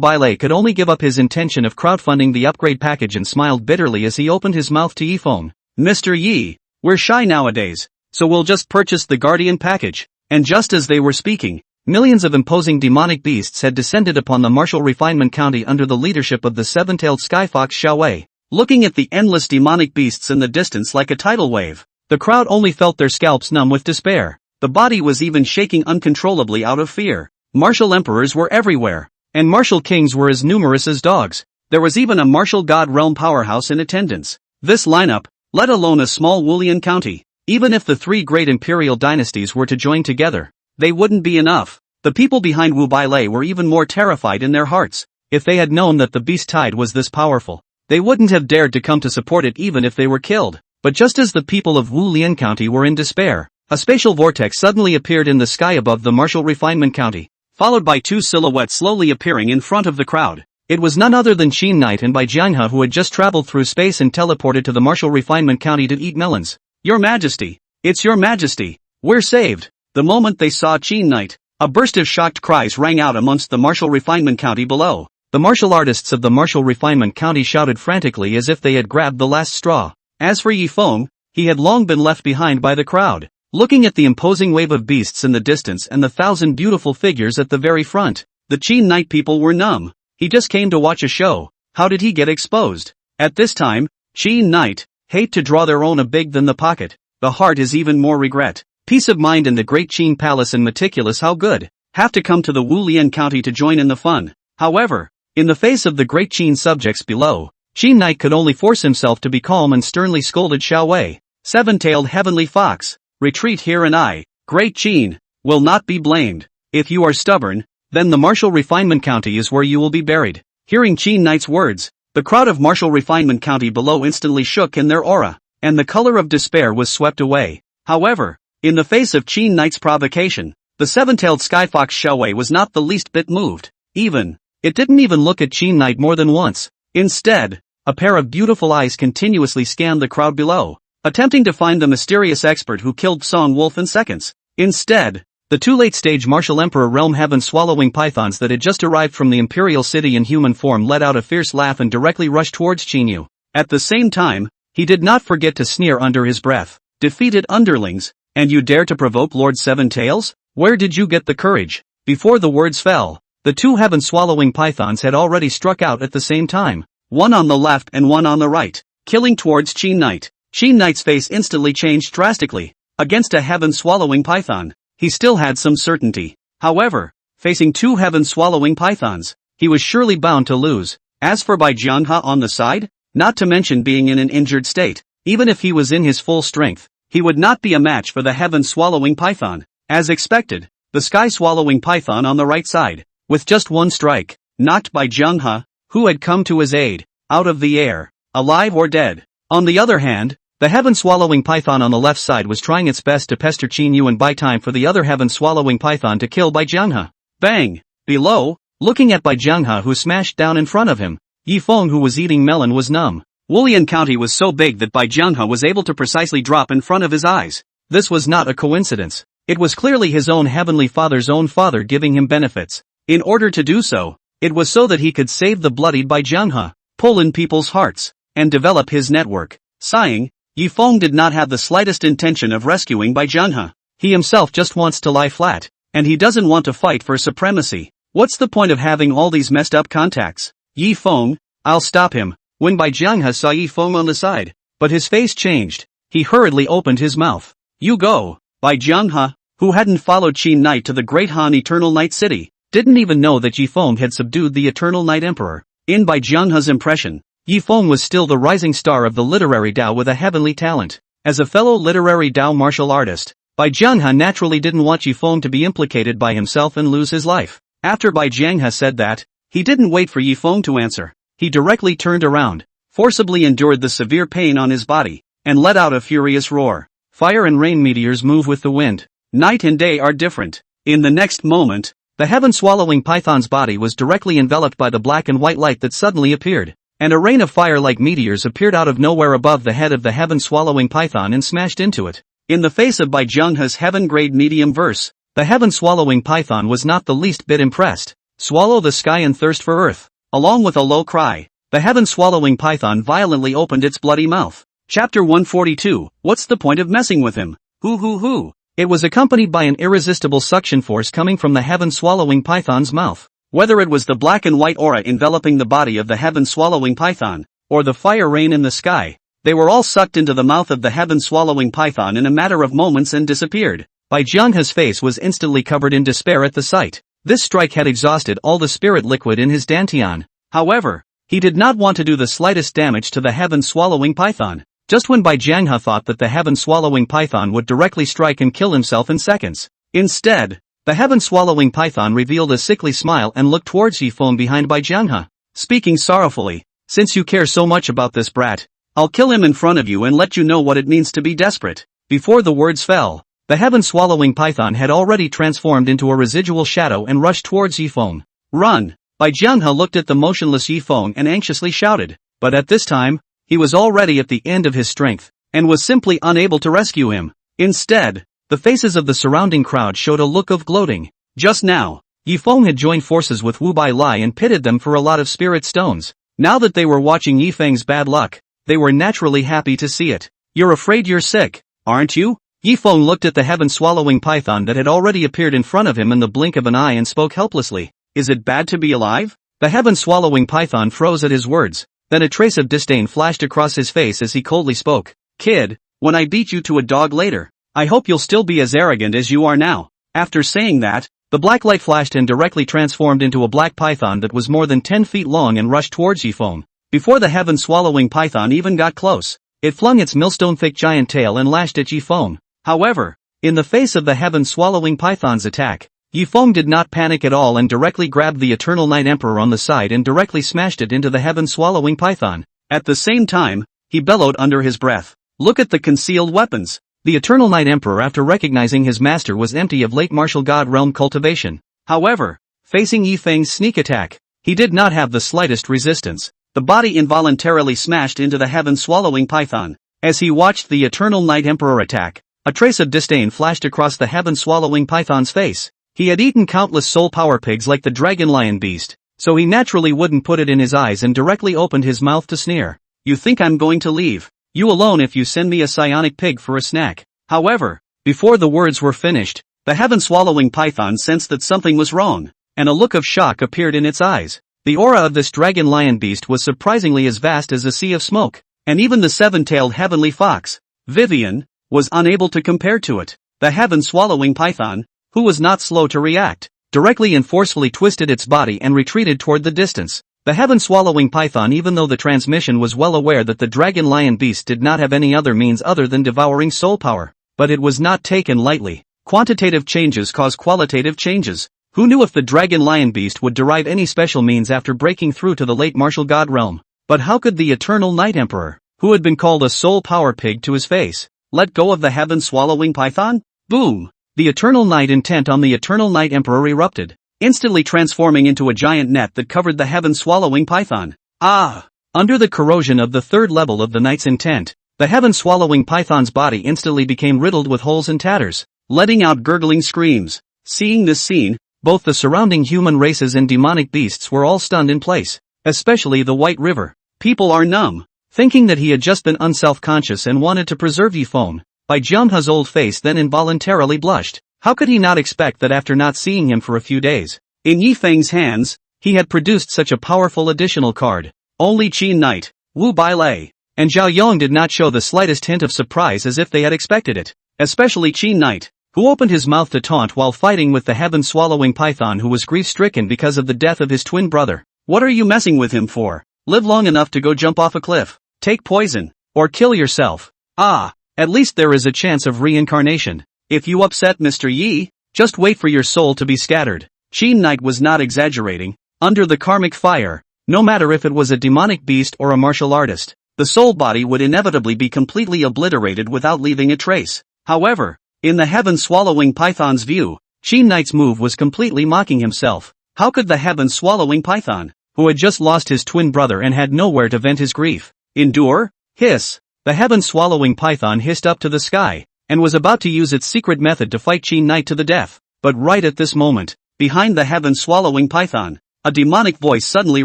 Bailei could only give up his intention of crowdfunding the upgrade package and smiled bitterly as he opened his mouth to Yi Feng. Mr. Yi, we're shy nowadays, so we'll just purchase the Guardian package. And just as they were speaking, millions of imposing demonic beasts had descended upon the Martial Refinement County under the leadership of the seven-tailed skyfox Xiaowei. Looking at the endless demonic beasts in the distance like a tidal wave, the crowd only felt their scalps numb with despair. The body was even shaking uncontrollably out of fear. Martial emperors were everywhere, and martial kings were as numerous as dogs. There was even a martial god realm powerhouse in attendance. This lineup, let alone a small Wulian county, even if the 3 great imperial dynasties were to join together, they wouldn't be enough. The people behind Wu Bailei were even more terrified in their hearts. If they had known that the beast tide was this powerful, they wouldn't have dared to come to support it even if they were killed. But just as the people of Wu Lian County were in despair, a spatial vortex suddenly appeared in the sky above the Martial Refinement County, followed by two silhouettes slowly appearing in front of the crowd. It was none other than Qin Knight and Bai Jianghe, who had just traveled through space and teleported to the Martial Refinement County to eat melons. Your Majesty! It's Your Majesty! We're saved! The moment they saw Qin Knight, a burst of shocked cries rang out amongst the Martial Refinement County below. The martial artists of the Martial Refinement County shouted frantically as if they had grabbed the last straw. As for Yi Feng, he had long been left behind by the crowd. Looking at the imposing wave of beasts in the distance and the 1,000 beautiful figures at the very front, the Qin Knight people were numb. He just came to watch a show. How did he get exposed? At this time, Qin Knight hate to draw their own a big than the pocket. The heart is even more regret. Peace of mind in the great Qin Palace and meticulous how good. Have to come to the Wu Lian County to join in the fun. However, in the face of the great Qin subjects below, Qin Knight could only force himself to be calm and sternly scolded Xiao Wei. Seven-tailed heavenly fox, retreat here and I, great Qin, will not be blamed. If you are stubborn, then the Martial Refinement County is where you will be buried. Hearing Qin Knight's words, the crowd of Martial Refinement County below instantly shook in their aura, and the color of despair was swept away. However, in the face of Qin Knight's provocation, the seven-tailed skyfox Xiao Wei was not the least bit moved. It didn't even look at Qin Knight more than once. Instead, a pair of beautiful eyes continuously scanned the crowd below, attempting to find the mysterious expert who killed Song Wolf in seconds. Instead, the two late-stage Martial Emperor realm heaven-swallowing pythons that had just arrived from the Imperial City in human form let out a fierce laugh and directly rushed towards Qin Yu. At the same time, he did not forget to sneer under his breath. Defeated underlings, and you dare to provoke Lord Seven Tails? Where did you get the courage? Before the words fell, the two heaven-swallowing pythons had already struck out at the same time, one on the left and one on the right, killing towards Qin Knight. Qin Knight's face instantly changed drastically. Against a heaven-swallowing python, he still had some certainty. However, facing two heaven-swallowing pythons, he was surely bound to lose. As for Bai Jianghe on the side, not to mention being in an injured state, even if he was in his full strength, he would not be a match for the heaven-swallowing python. As expected, the sky-swallowing python on the right side, with just one strike, knocked Bai Jianghe, who had come to his aid, out of the air, alive or dead. On the other hand, the heaven-swallowing python on the left side was trying its best to pester Qin Yu and buy time for the other heaven-swallowing python to kill Bai Jianghe. Bang! Below, looking at Bai Jianghe who smashed down in front of him, Yi Feng who was eating melon was numb. Wulian County was so big that Bai Jianghe was able to precisely drop in front of his eyes. This was not a coincidence. It was clearly his own heavenly father's own father giving him benefits. In order to do so, it was so that he could save the bloodied Bai Jianghe, pull in people's hearts, and develop his network. Sighing, Yi Feng did not have the slightest intention of rescuing Bai Jianghe. He himself just wants to lie flat, and he doesn't want to fight for supremacy. What's the point of having all these messed up contacts? Yi Feng, I'll stop him. When Bai Jianghe saw Yi Feng on the side, but his face changed, he hurriedly opened his mouth. You go. Bai Jianghe, who hadn't followed Qin Knight to the Great Han Eternal Night City, didn't even know that Yi Feng had subdued the Eternal Night Emperor. In Bai Jianghe's impression, Yi Feng was still the rising star of the literary Dao with a heavenly talent. As a fellow literary Dao martial artist, Bai Jianghe naturally didn't want Yi Feng to be implicated by himself and lose his life. After Bai Jianghe said that, he didn't wait for Yi Feng to answer. He directly turned around, forcibly endured the severe pain on his body, and let out a furious roar. Fire and rain meteors move with the wind. Night and day are different. In the next moment, the heaven-swallowing python's body was directly enveloped by the black and white light that suddenly appeared, and a rain of fire-like meteors appeared out of nowhere above the head of the heaven-swallowing python and smashed into it. In the face of Bai Jianghe's heaven-grade medium verse, the heaven-swallowing python was not the least bit impressed. Swallow the sky and thirst for earth. Along with a low cry, the heaven-swallowing python violently opened its bloody mouth. Chapter 142, What's the point of messing with him? Hoo. It was accompanied by an irresistible suction force coming from the heaven-swallowing python's mouth. Whether it was the black and white aura enveloping the body of the heaven-swallowing python, or the fire rain in the sky, they were all sucked into the mouth of the heaven-swallowing python in a matter of moments and disappeared. Bai Jianghe's face was instantly covered in despair at the sight. This strike had exhausted all the spirit liquid in his dantian. However, he did not want to do the slightest damage to the heaven-swallowing python. Just when Bai Jianghe thought that the heaven-swallowing python would directly strike and kill himself in seconds. Instead, The heaven-swallowing python revealed a sickly smile and looked towards Yifeng behind by Jianghe, speaking sorrowfully, "Since you care so much about this brat, I'll kill him in front of you and let you know what it means to be desperate." Before the words fell, the heaven-swallowing python had already transformed into a residual shadow and rushed towards Yifeng. "Run!" Bai Jianghe looked at the motionless Yifeng and anxiously shouted, but at this time, he was already at the end of his strength, and was simply unable to rescue him. Instead, the faces of the surrounding crowd showed a look of gloating. Just now, Yifeng had joined forces with Wu Bai Lai and pitted them for a lot of spirit stones. Now that they were watching Yifeng's bad luck, they were naturally happy to see it. "You're afraid you're sick, aren't you?" Yifeng looked at the heaven-swallowing python that had already appeared in front of him in the blink of an eye and spoke helplessly. "Is it bad to be alive?" The heaven-swallowing python froze at his words, then a trace of disdain flashed across his face as he coldly spoke. "Kid, when I beat you to a dog later, I hope you'll still be as arrogant as you are now." After saying that, the black light flashed and directly transformed into a black python that was more than 10 feet long and rushed towards Yifeng. Before the heaven-swallowing python even got close, it flung its millstone-thick giant tail and lashed at Yifeng. However, in the face of the heaven-swallowing python's attack, Yifeng did not panic at all and directly grabbed the Eternal Night Emperor on the side and directly smashed it into the heaven-swallowing python. At the same time, he bellowed under his breath, "Look at the concealed weapons!" The Eternal Night Emperor, after recognizing his master, was empty of late martial god realm cultivation. However, facing Yifeng's sneak attack, he did not have the slightest resistance. The body involuntarily smashed into the heaven-swallowing python. As he watched the Eternal Night Emperor attack, a trace of disdain flashed across the heaven-swallowing python's face. He had eaten countless soul power pigs like the dragon lion beast, so he naturally wouldn't put it in his eyes and directly opened his mouth to sneer. "You think I'm going to leave you alone if you send me a psionic pig for a snack?" However, before the words were finished, the heaven-swallowing python sensed that something was wrong, and a look of shock appeared in its eyes. The aura of this dragon lion beast was surprisingly as vast as a sea of smoke, and even the seven-tailed heavenly fox, Vivian, was unable to compare to it. The heaven-swallowing python, who was not slow to react, directly and forcefully twisted its body and retreated toward the distance. The heaven-swallowing python, even though the transmission was well aware that the dragon lion beast did not have any other means other than devouring soul power, but it was not taken lightly. Quantitative changes cause qualitative changes. Who knew if the dragon lion beast would derive any special means after breaking through to the late martial god realm? But how could the Eternal Night Emperor, who had been called a soul power pig to his face, let go of the heaven-swallowing python? Boom! The Eternal Night, intent on the Eternal Night Emperor, erupted, instantly transforming into a giant net that covered the heaven-swallowing python. Under the corrosion of the third level of the Knight's intent, the heaven-swallowing python's body instantly became riddled with holes and tatters, letting out gurgling screams. Seeing this scene, both the surrounding human races and demonic beasts were all stunned in place, especially the White River. People are numb, thinking that he had just been unself-conscious and wanted to preserve Yifeng. Bai Jianghe's old face then involuntarily blushed. How could he not expect that after not seeing him for a few days? In Yifeng's hands, he had produced such a powerful additional card. Only Qin Knight, Wu Bailei, and Zhao Yong did not show the slightest hint of surprise, as if they had expected it. Especially Qin Knight, who opened his mouth to taunt while fighting with the heaven-swallowing python, who was grief-stricken because of the death of his twin brother. "What are you messing with him for? Live long enough to go jump off a cliff, take poison, or kill yourself. At least there is a chance of reincarnation. If you upset Mr. Yi, just wait for your soul to be scattered." Qin Knight was not exaggerating. Under the karmic fire, no matter if it was a demonic beast or a martial artist, the soul body would inevitably be completely obliterated without leaving a trace. However, in the heaven-swallowing python's view, Qin Knight's move was completely mocking himself. How could the heaven-swallowing python, who had just lost his twin brother and had nowhere to vent his grief, endure? Hiss! The heaven-swallowing python hissed up to the sky, and was about to use its secret method to fight Qin Knight to the death. But right at this moment, behind the heaven-swallowing python, a demonic voice suddenly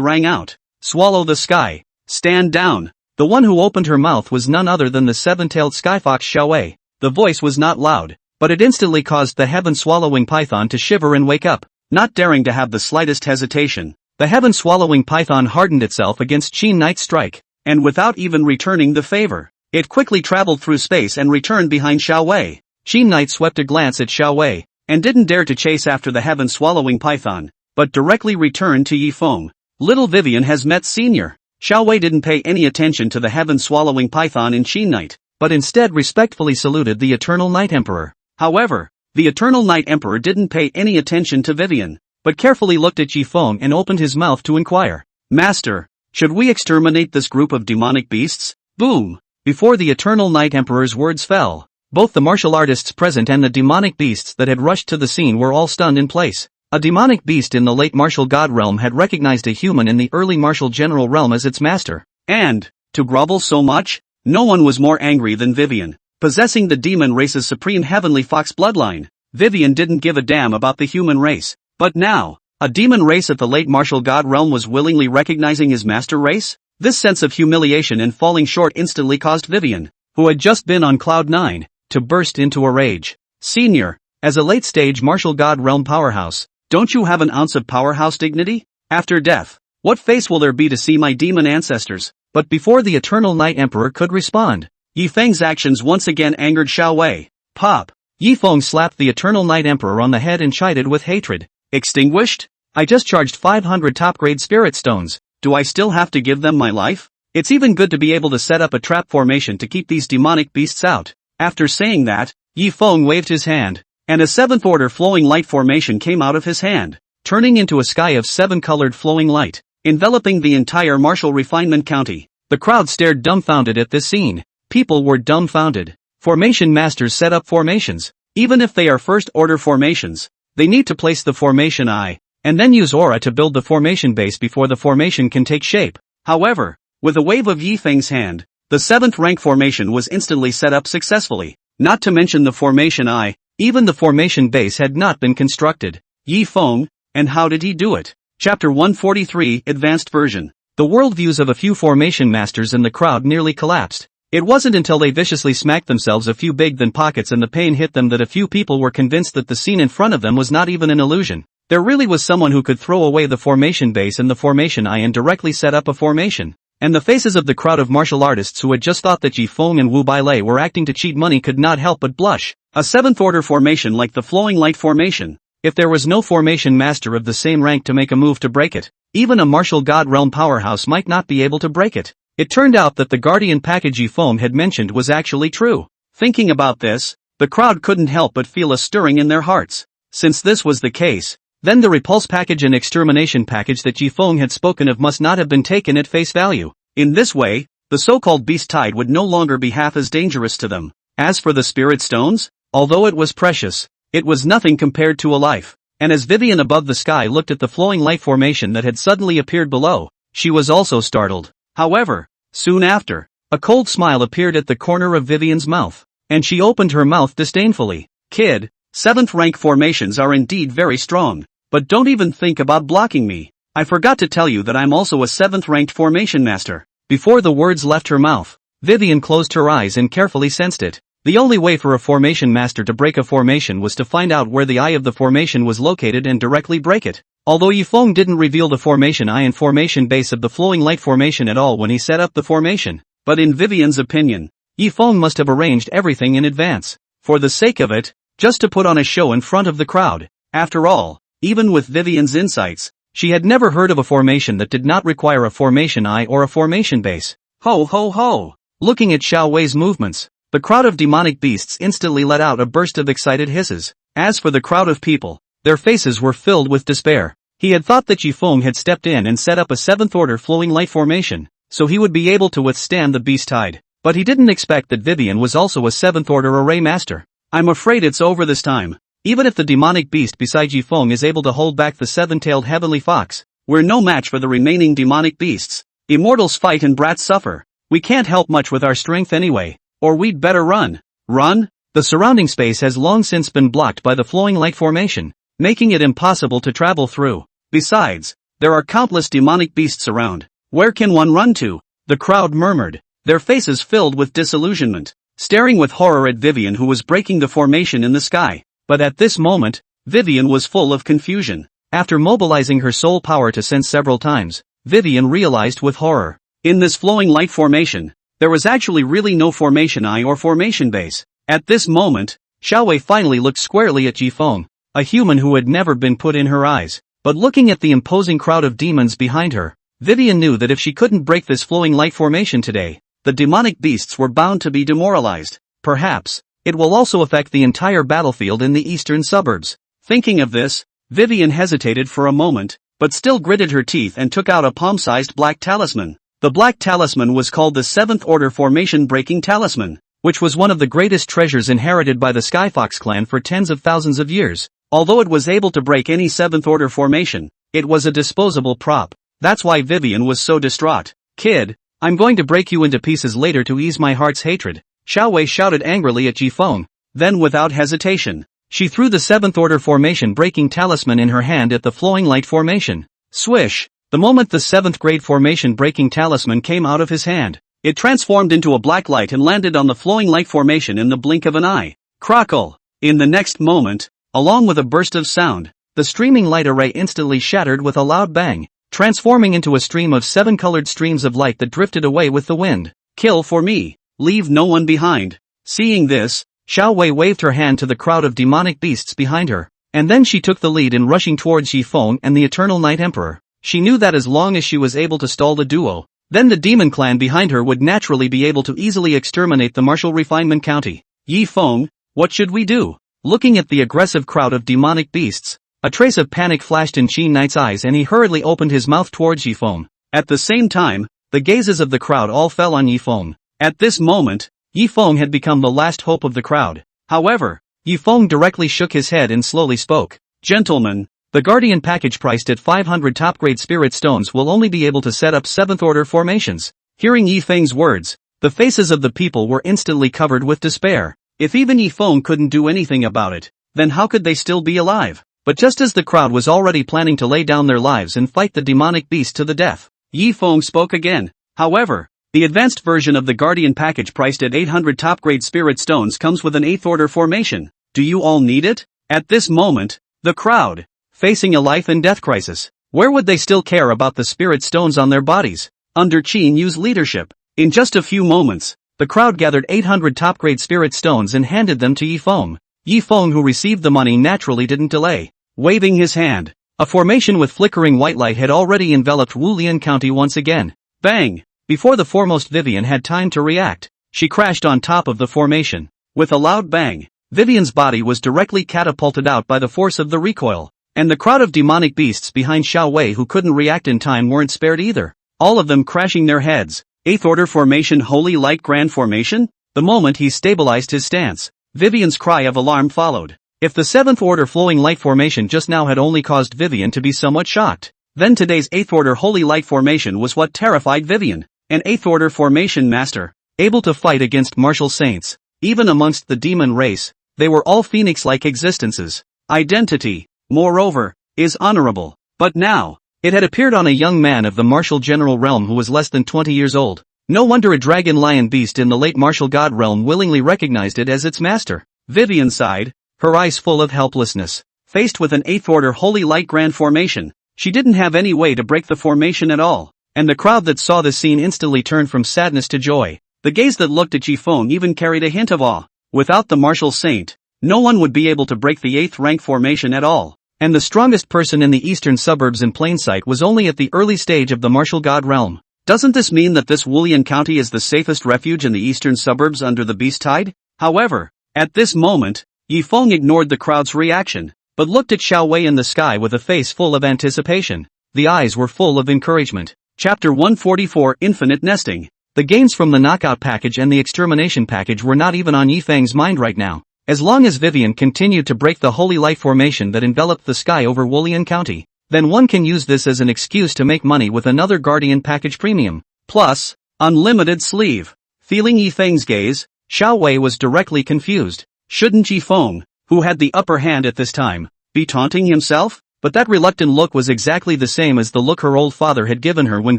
rang out. "Swallow the sky. Stand down." The one who opened her mouth was none other than the seven-tailed skyfox Xiaowei. The voice was not loud, but it instantly caused the heaven-swallowing python to shiver and wake up. Not daring to have the slightest hesitation, the heaven-swallowing python hardened itself against Qin Knight's strike, and without even returning the favor, it quickly traveled through space and returned behind Xiaowei. Qin Knight swept a glance at Xiaowei, and didn't dare to chase after the heaven-swallowing python, but directly returned to Yifeng. Little Vivian has met Senior. Xiaowei didn't pay any attention to the heaven-swallowing python in Qin Knight, but instead respectfully saluted the Eternal Night Emperor. However, The Eternal Night Emperor didn't pay any attention to Vivian, but carefully looked at Yifeng and opened his mouth to inquire. Master, should we exterminate this group of demonic beasts? Boom! Before the Eternal Night Emperor's words fell, both the martial artists present and the demonic beasts that had rushed to the scene were all stunned in place. A demonic beast in the late martial god realm had recognized a human in the early martial general realm as its master. And, to grovel so much? No one was more angry than Vivian. Possessing the demon race's supreme heavenly fox bloodline, Vivian didn't give a damn about the human race. But now, a demon race at the late martial god realm was willingly recognizing his master race? This sense of humiliation and falling short instantly caused Vivian, who had just been on cloud 9, to burst into a rage. Senior, as a late-stage martial god realm powerhouse, don't you have an ounce of powerhouse dignity? After death, what face will there be to see my demon ancestors? But before the Eternal Night Emperor could respond, Yifeng's actions once again angered Xiao Wei. Pop! Yifeng slapped the Eternal Night Emperor on the head and chided with hatred. Extinguished? I just charged 500 top-grade spirit stones. Do I still have to give them my life? It's even good to be able to set up a trap formation to keep these demonic beasts out. After saying that, Yifeng waved his hand, and a 7th order flowing light formation came out of his hand, turning into a sky of 7-colored flowing light, enveloping the entire martial refinement county. The crowd stared dumbfounded at this scene. People were dumbfounded. Formation masters set up formations. Even if they are first order formations, they need to place the formation eye, and then use aura to build the formation base before the formation can take shape. However, with a wave of Yifeng's hand, the 7th rank formation was instantly set up successfully. Not to mention the formation eye, even the formation base had not been constructed. Yifeng, and how did he do it? Chapter 143 Advanced Version. The worldviews of a few formation masters in the crowd nearly collapsed. It wasn't until they viciously smacked themselves a few big then pockets and the pain hit them that a few people were convinced that the scene in front of them was not even an illusion. There really was someone who could throw away the formation base and the formation eye and directly set up a formation. And the faces of the crowd of martial artists who had just thought that Yifeng and Wu Bailei were acting to cheat money could not help but blush. A 7th order formation like the flowing light formation. If there was no formation master of the same rank to make a move to break it, even a martial god realm powerhouse might not be able to break it. It turned out that the guardian package Yifeng had mentioned was actually true. Thinking about this, the crowd couldn't help but feel a stirring in their hearts. Since this was the case, then the repulse package and extermination package that Yifeng had spoken of must not have been taken at face value. In this way, the so-called beast tide would no longer be half as dangerous to them. As for the spirit stones, although it was precious, it was nothing compared to a life. And as Vivian above the sky looked at the flowing light formation that had suddenly appeared below, she was also startled. However, soon after, a cold smile appeared at the corner of Vivian's mouth, and she opened her mouth disdainfully. Kid, 7th rank formations are indeed very strong, but don't even think about blocking me. I forgot to tell you that I'm also a 7th ranked formation master. Before the words left her mouth, Vivian closed her eyes and carefully sensed it. The only way for a formation master to break a formation was to find out where the eye of the formation was located and directly break it. Although Yifeng didn't reveal the formation eye and formation base of the flowing light formation at all when he set up the formation, but in Vivian's opinion, Yifeng must have arranged everything in advance, for the sake of it, just to put on a show in front of the crowd. After all, even with Vivian's insights, she had never heard of a formation that did not require a formation eye or a formation base. Ho ho ho! Looking at Xiao Wei's movements, the crowd of demonic beasts instantly let out a burst of excited hisses. As for the crowd of people, their faces were filled with despair. He had thought that Yifeng had stepped in and set up a 7th order flowing light formation, so he would be able to withstand the beast tide. But he didn't expect that Vivian was also a 7th order array master. I'm afraid it's over this time. Even if the demonic beast beside Yifeng is able to hold back the 7-tailed heavenly fox, we're no match for the remaining demonic beasts. Immortals fight and brats suffer. We can't help much with our strength anyway, or we'd better run. Run? The surrounding space has long since been blocked by the flowing light formation, making it impossible to travel through. Besides, there are countless demonic beasts around. Where can one run to? The crowd murmured, their faces filled with disillusionment, staring with horror at Vivian who was breaking the formation in the sky. But at this moment, Vivian was full of confusion. After mobilizing her soul power to sense several times, Vivian realized with horror. In this flowing light formation, there was actually really no formation eye or formation base. At this moment, Xiao Wei finally looked squarely at Yifeng, a human who had never been put in her eyes. But looking at the imposing crowd of demons behind her, Vivian knew that if she couldn't break this flowing light formation today, the demonic beasts were bound to be demoralized. Perhaps, it will also affect the entire battlefield in the eastern suburbs. Thinking of this, Vivian hesitated for a moment, but still gritted her teeth and took out a palm-sized black talisman. The black talisman was called the 7th Order Formation Breaking Talisman, which was one of the greatest treasures inherited by the Skyfox clan for tens of thousands of years. Although it was able to break any 7th Order formation, it was a disposable prop. That's why Vivian was so distraught. "Kid, I'm going to break you into pieces later to ease my heart's hatred," Xiao Wei shouted angrily at Jifeng. Then without hesitation, she threw the 7th Order Formation Breaking Talisman in her hand at the Flowing Light Formation. Swish! The moment the 7th grade Formation Breaking Talisman came out of his hand, it transformed into a black light and landed on the Flowing Light Formation in the blink of an eye. Crackle! In the next moment, along with a burst of sound, the streaming light array instantly shattered with a loud bang, transforming into a stream of 7 colored streams of light that drifted away with the wind. "Kill for me. Leave no one behind." Seeing this, Xiao Wei waved her hand to the crowd of demonic beasts behind her, and then she took the lead in rushing towards Jifeng and the Eternal Night Emperor. She knew that as long as she was able to stall the duo, then the demon clan behind her would naturally be able to easily exterminate the Martial Refinement County. "Yifeng, what should we do?" Looking at the aggressive crowd of demonic beasts, a trace of panic flashed in Qin Knight's eyes and he hurriedly opened his mouth towards Yifeng. At the same time, the gazes of the crowd all fell on Yifeng. At this moment, Yifeng had become the last hope of the crowd. However, Yifeng directly shook his head and slowly spoke. "Gentlemen, the Guardian package priced at 500 top-grade spirit stones will only be able to set up 7th Order formations." Hearing Yifeng's words, the faces of the people were instantly covered with despair. If even Yifeng couldn't do anything about it, then how could they still be alive? But just as the crowd was already planning to lay down their lives and fight the demonic beast to the death, Yifeng spoke again. "However, the advanced version of the Guardian package priced at 800 top-grade spirit stones comes with an 8th Order formation. Do you all need it?" At this moment, the crowd, facing a life and death crisis, where would they still care about the spirit stones on their bodies? Under Qin Yu's leadership, in just a few moments, the crowd gathered 800 top-grade spirit stones and handed them to Yifeng. Yifeng, who received the money, naturally didn't delay. Waving his hand, a formation with flickering white light had already enveloped Wulian County once again. Bang! Before the foremost Vivian had time to react, she crashed on top of the formation. With a loud bang, Vivian's body was directly catapulted out by the force of the recoil, and the crowd of demonic beasts behind Xiao Wei who couldn't react in time weren't spared either, all of them crashing their heads. 8th Order Formation Holy Light Grand Formation? The moment he stabilized his stance, Vivian's cry of alarm followed. If the 7th Order Flowing Light Formation just now had only caused Vivian to be somewhat shocked, then today's 8th Order Holy Light Formation was what terrified Vivian. An 8th Order Formation Master, able to fight against martial saints. Even amongst the demon race, they were all phoenix-like existences. Identity, moreover, is honorable. But now, it had appeared on a young man of the martial general realm who was less than 20 years old. No wonder a dragon lion beast in the late martial god realm willingly recognized it as its master. Vivian sighed, her eyes full of helplessness. Faced with an 8th Order Holy Light Grand Formation, she didn't have any way to break the formation at all. And the crowd that saw this scene instantly turned from sadness to joy. The gaze that looked at Jifeng even carried a hint of awe. Without the martial saint, no one would be able to break the 8th rank formation at all. And the strongest person in the eastern suburbs in plain sight was only at the early stage of the martial god realm. Doesn't this mean that this Wulian County is the safest refuge in the eastern suburbs under the beast tide? However, at this moment, Yifeng ignored the crowd's reaction, but looked at Xiao Wei in the sky with a face full of anticipation. The eyes were full of encouragement. Chapter 144 Infinite Nesting. The gains from the knockout package and the extermination package were not even on Yifeng's mind right now. As long as Vivian continued to break the holy light formation that enveloped the sky over Wulian County, then one can use this as an excuse to make money with another Guardian package premium. Plus, unlimited sleeve. Feeling Yifeng's gaze, Xiao Wei was directly confused. Shouldn't Yifeng, who had the upper hand at this time, be taunting himself? But that reluctant look was exactly the same as the look her old father had given her when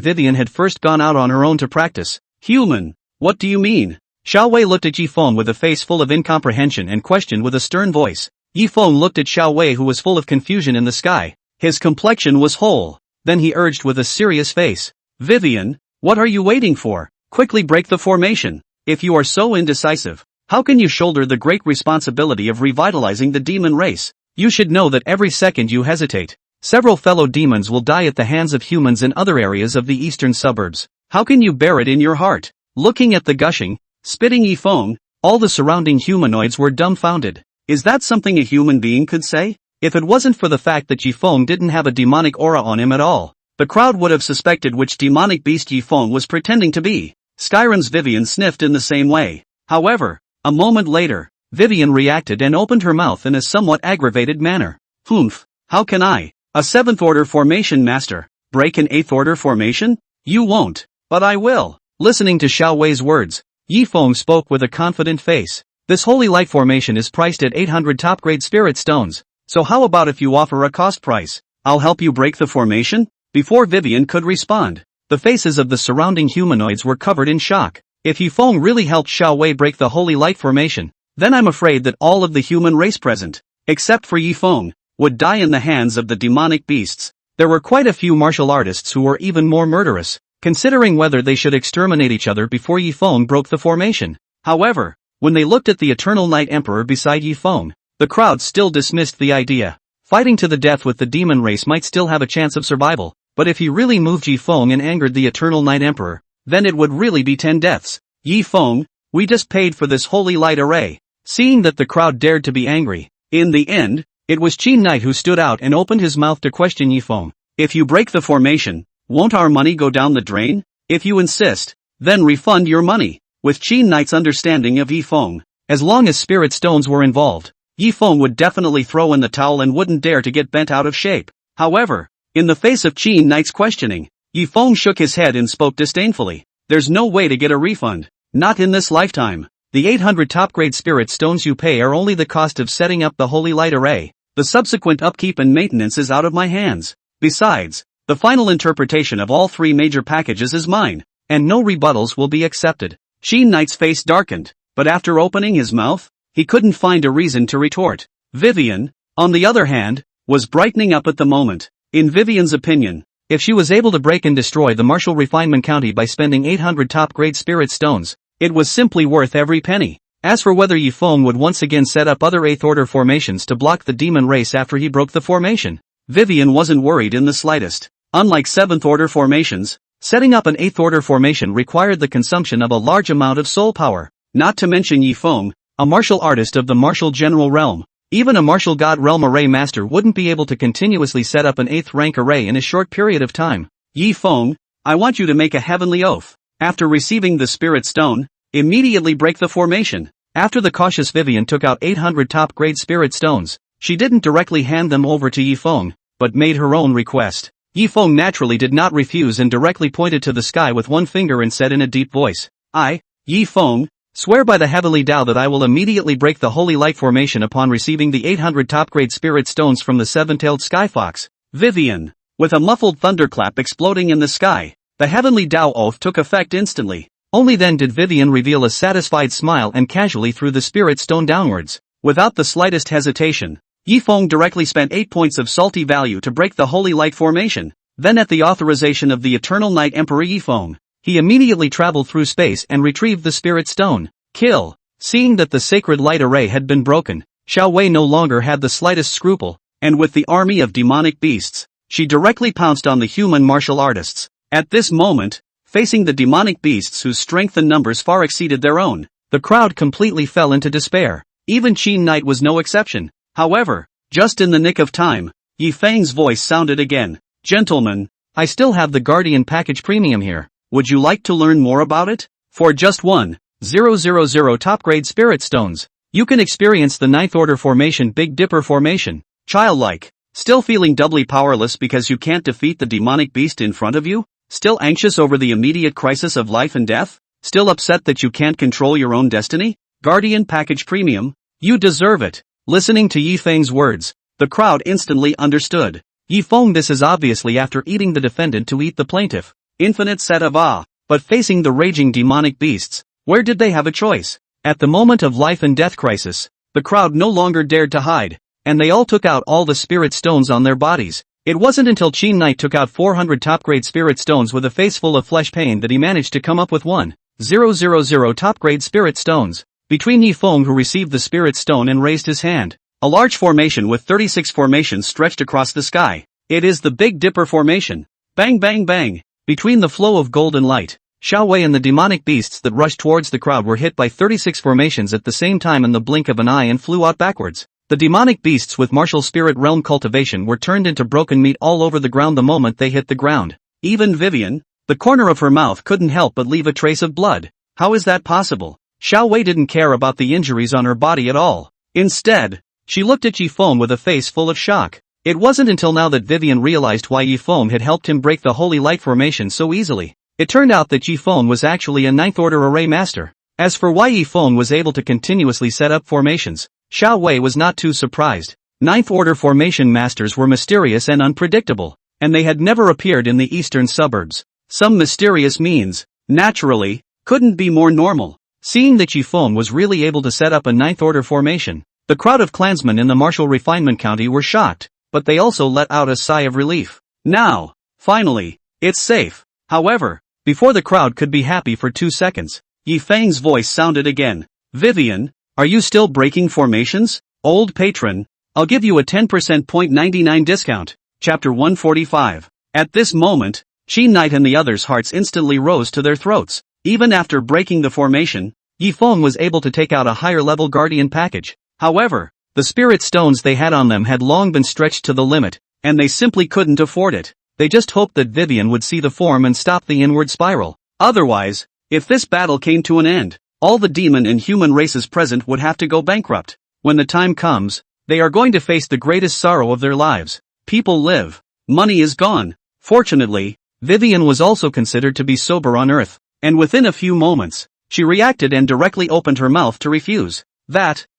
Vivian had first gone out on her own to practice. "Human, what do you mean?" Xiao Wei looked at Yifeng with a face full of incomprehension and questioned with a stern voice. Yifeng looked at Xiao Wei, who was full of confusion in the sky. His complexion was whole. Then he urged with a serious face. "Vivian, what are you waiting for? Quickly break the formation. If you are so indecisive, how can you shoulder the great responsibility of revitalizing the demon race? You should know that every second you hesitate, several fellow demons will die at the hands of humans in other areas of the eastern suburbs. How can you bear it in your heart?" Looking at the gushing, spitting Yifeng, All the surrounding humanoids were dumbfounded. Is that something a human being could say? If it wasn't for the fact that Yifeng didn't have a demonic aura on him at all, the crowd would have suspected which demonic beast Yifeng was pretending to be. Skyrim's Vivian sniffed in the same way. However, a moment later, Vivian reacted and opened her mouth in a somewhat aggravated manner. Humph, how can I, a 7th order formation master, break an 8th order formation? You won't, but I will. Listening to Xiao Wei's words, Yifeng spoke with a confident face. This holy light formation is priced at 800 top-grade spirit stones, so how about if you offer a cost price? I'll help you break the formation? Before Vivian could respond, the faces of the surrounding humanoids were covered in shock. If Yifeng really helped Xiao Wei break the holy light formation, then I'm afraid that all of the human race present, except for Yifeng, would die in the hands of the demonic beasts. There were quite a few martial artists who were even more murderous, considering whether they should exterminate each other before Yifeng broke the formation. However, when they looked at the Eternal Night Emperor beside Yifeng, the crowd still dismissed the idea. Fighting to the death with the demon race might still have a chance of survival, but if he really moved Yifeng and angered the Eternal Night Emperor, then it would really be 10 deaths. Yifeng, we just paid for this holy light array. Seeing that the crowd dared to be angry, in the end, it was Qin Knight who stood out and opened his mouth to question Yifeng. If you break the formation, won't our money go down the drain? If you insist, then refund your money. With Qin Knight's understanding of Yifeng, as long as spirit stones were involved, Yifeng would definitely throw in the towel and wouldn't dare to get bent out of shape. However, in the face of Qin Knight's questioning, Yifeng shook his head and spoke disdainfully. There's no way to get a refund. Not in this lifetime. The 800 top-grade spirit stones you pay are only the cost of setting up the holy light array. The subsequent upkeep and maintenance is out of my hands. Besides, the final interpretation of all 3 major packages is mine, and no rebuttals will be accepted. Qin Knight's face darkened, but after opening his mouth, he couldn't find a reason to retort. Vivian, on the other hand, was brightening up at the moment. In Vivian's opinion, if she was able to break and destroy the martial refinement county by spending 800 top-grade spirit stones, it was simply worth every penny. As for whether Yifeng would once again set up other 8th order formations to block the demon race after he broke the formation, Vivian wasn't worried in the slightest. Unlike 7th order formations, setting up an 8th order formation required the consumption of a large amount of soul power, not to mention Yifeng, a martial artist of the martial general realm. Even a martial god realm array master wouldn't be able to continuously set up an 8th rank array in a short period of time. Yifeng, I want you to make a heavenly oath. After receiving the spirit stone, immediately break the formation. After the cautious Vivian took out 800 top-grade spirit stones, she didn't directly hand them over to Yifeng, but made her own request. Yifeng naturally did not refuse and directly pointed to the sky with one finger and said in a deep voice, I, Yifeng, swear by the heavenly Tao that I will immediately break the holy light formation upon receiving the 800 top-grade spirit stones from the 7-tailed sky fox. Vivian, with a muffled thunderclap exploding in the sky, the heavenly Tao oath took effect instantly. Only then did Vivian reveal a satisfied smile and casually threw the spirit stone downwards. Without the slightest hesitation, Yifeng directly spent 8 points of salty value to break the holy light formation. Then at the authorization of the Eternal Night Emperor Yifeng, he immediately traveled through space and retrieved the spirit stone. Kill. Seeing that the sacred light array had been broken, Xiao Wei no longer had the slightest scruple, and with the army of demonic beasts, she directly pounced on the human martial artists. At this moment, facing the demonic beasts whose strength and numbers far exceeded their own, the crowd completely fell into despair. Even Qin Knight was no exception. However, just in the nick of time, Yifeng's voice sounded again. Gentlemen, I still have the Guardian Package Premium here. Would you like to learn more about it? For just 1,000 top-grade spirit stones, you can experience the 9th Order Formation Big Dipper Formation. Childlike. Still feeling doubly powerless because you can't defeat the demonic beast in front of you? Still anxious over the immediate crisis of life and death? Still upset that you can't control your own destiny? Guardian Package Premium? You deserve it. Listening to Yifeng's words, the crowd instantly understood. Yifeng, this is obviously after eating the defendant to eat the plaintiff. Infinite set of awe. But facing the raging demonic beasts, where did they have a choice? At the moment of life and death crisis, the crowd no longer dared to hide, and they all took out all the spirit stones on their bodies. It wasn't until Qin Knight took out 400 top-grade spirit stones with a face full of flesh pain that he managed to come up with 1,000 top-grade spirit stones. Between Yifeng, who received the spirit stone and raised his hand, a large formation with 36 formations stretched across the sky. It is the Big Dipper Formation. Bang bang bang. Between the flow of golden light, Xiao Wei and the demonic beasts that rushed towards the crowd were hit by 36 formations at the same time in the blink of an eye and flew out backwards. The demonic beasts with martial spirit realm cultivation were turned into broken meat all over the ground the moment they hit the ground. Even Vivian, the corner of her mouth couldn't help but leave a trace of blood. How is that possible? Xiao Wei didn't care about the injuries on her body at all. Instead, she looked at Yifeng with a face full of shock. It wasn't until now that Vivian realized why Yifeng had helped him break the Holy Light formation so easily. It turned out that Yifeng was actually a ninth order array master. As for why Yifeng was able to continuously set up formations, Xiao Wei was not too surprised. Ninth order formation masters were mysterious and unpredictable, and they had never appeared in the eastern suburbs. Some mysterious means, naturally, couldn't be more normal. Seeing that Yifeng was really able to set up a ninth order formation, the crowd of clansmen in the martial refinement county were shocked, but they also let out a sigh of relief. Now, finally, it's safe. However, before the crowd could be happy for 2 seconds, Yifeng's voice sounded again. Vivian, are you still breaking formations? Old patron, I'll give you a 10% 0.99 discount. Chapter 145. At this moment, Qi Knight and the others' hearts instantly rose to their throats. Even after breaking the formation, Yifeng was able to take out a higher level guardian package. However, the spirit stones they had on them had long been stretched to the limit, and they simply couldn't afford it. They just hoped that Vivian would see the form and stop the inward spiral. Otherwise, if this battle came to an end, all the demon and human races present would have to go bankrupt. When the time comes, they are going to face the greatest sorrow of their lives. People live. Money is gone. Fortunately, Vivian was also considered to be sober on Earth, and within a few moments, she reacted and directly opened her mouth to refuse.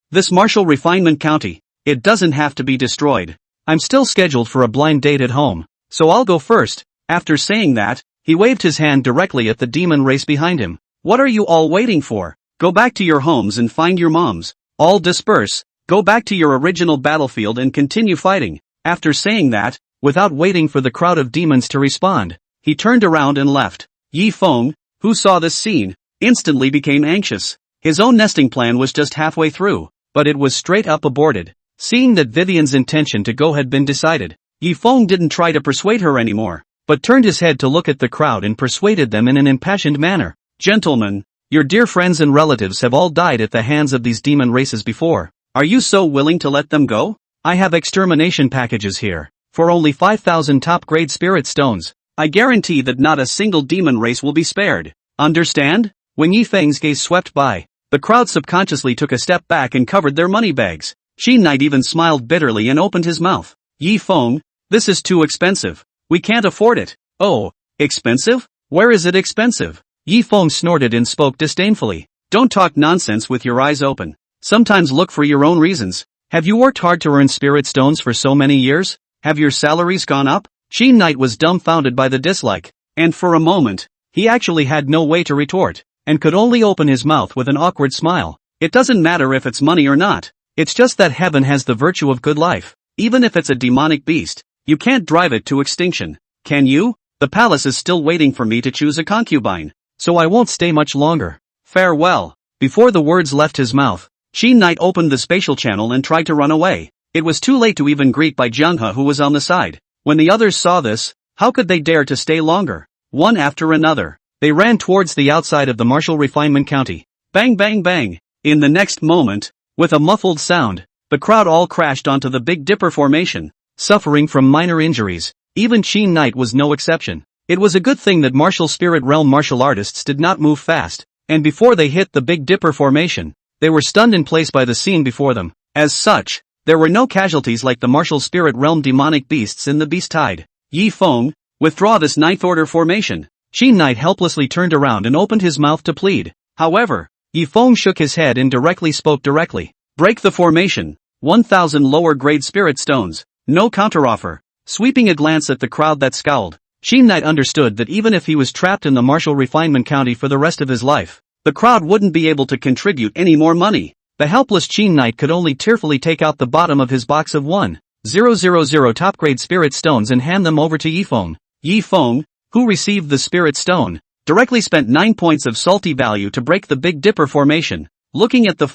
This martial refinement county, it doesn't have to be destroyed. I'm still scheduled for a blind date at home, so I'll go first. After saying that, he waved his hand directly at the demon race behind him. What are you all waiting for? Go back to your homes and find your moms. All disperse. Go back to your original battlefield and continue fighting. After saying that, without waiting for the crowd of demons to respond, he turned around and left. Yifeng, who saw this scene, instantly became anxious. His own nesting plan was just halfway through, but it was straight up aborted. Seeing that Vivian's intention to go had been decided, Yifeng didn't try to persuade her anymore, but turned his head to look at the crowd and persuaded them in an impassioned manner. Gentlemen, your dear friends and relatives have all died at the hands of these demon races before. Are you so willing to let them go? I have extermination packages here. For only 5,000 top-grade spirit stones, I guarantee that not a single demon race will be spared. Understand? When Yifeng's gaze swept by, the crowd subconsciously took a step back and covered their money bags. Qi Knight even smiled bitterly and opened his mouth. Yifeng, this is too expensive. We can't afford it. Oh, expensive? Where is it expensive? Yifeng snorted and spoke disdainfully. Don't talk nonsense with your eyes open. Sometimes look for your own reasons. Have you worked hard to earn spirit stones for so many years? Have your salaries gone up? Qi Knight was dumbfounded by the dislike, and for a moment, he actually had no way to retort, and could only open his mouth with an awkward smile. It doesn't matter if it's money or not. It's just that heaven has the virtue of good life. Even if it's a demonic beast, you can't drive it to extinction. Can you? The palace is still waiting for me to choose a concubine, so I won't stay much longer. Farewell. Before the words left his mouth, Qi Knight opened the spatial channel and tried to run away. It was too late to even greet Bai Jianghe, who was on the side. When the others saw this, how could they dare to stay longer? One after another, they ran towards the outside of the martial refinement county. Bang bang bang. In the next moment, with a muffled sound, the crowd all crashed onto the Big Dipper formation, suffering from minor injuries. Even Qi Knight was no exception. It was a good thing that martial spirit realm martial artists did not move fast, and before they hit the Big Dipper formation, they were stunned in place by the scene before them. As such, there were no casualties like the martial spirit realm demonic beasts in the Beast Tide. Yifeng, withdraw this ninth order formation. Qi Knight helplessly turned around and opened his mouth to plead. However, Yifeng shook his head and spoke directly. Break the formation. 1,000 lower grade spirit stones. No counteroffer. Sweeping a glance at the crowd that scowled, Qi Knight understood that even if he was trapped in the martial refinement county for the rest of his life, the crowd wouldn't be able to contribute any more money. The helpless Qi Knight could only tearfully take out the bottom of his box of 1,000 top-grade spirit stones and hand them over to Yifeng. Yifeng, who received the spirit stone, directly spent 9 points of salty value to break the Big Dipper formation. Looking at the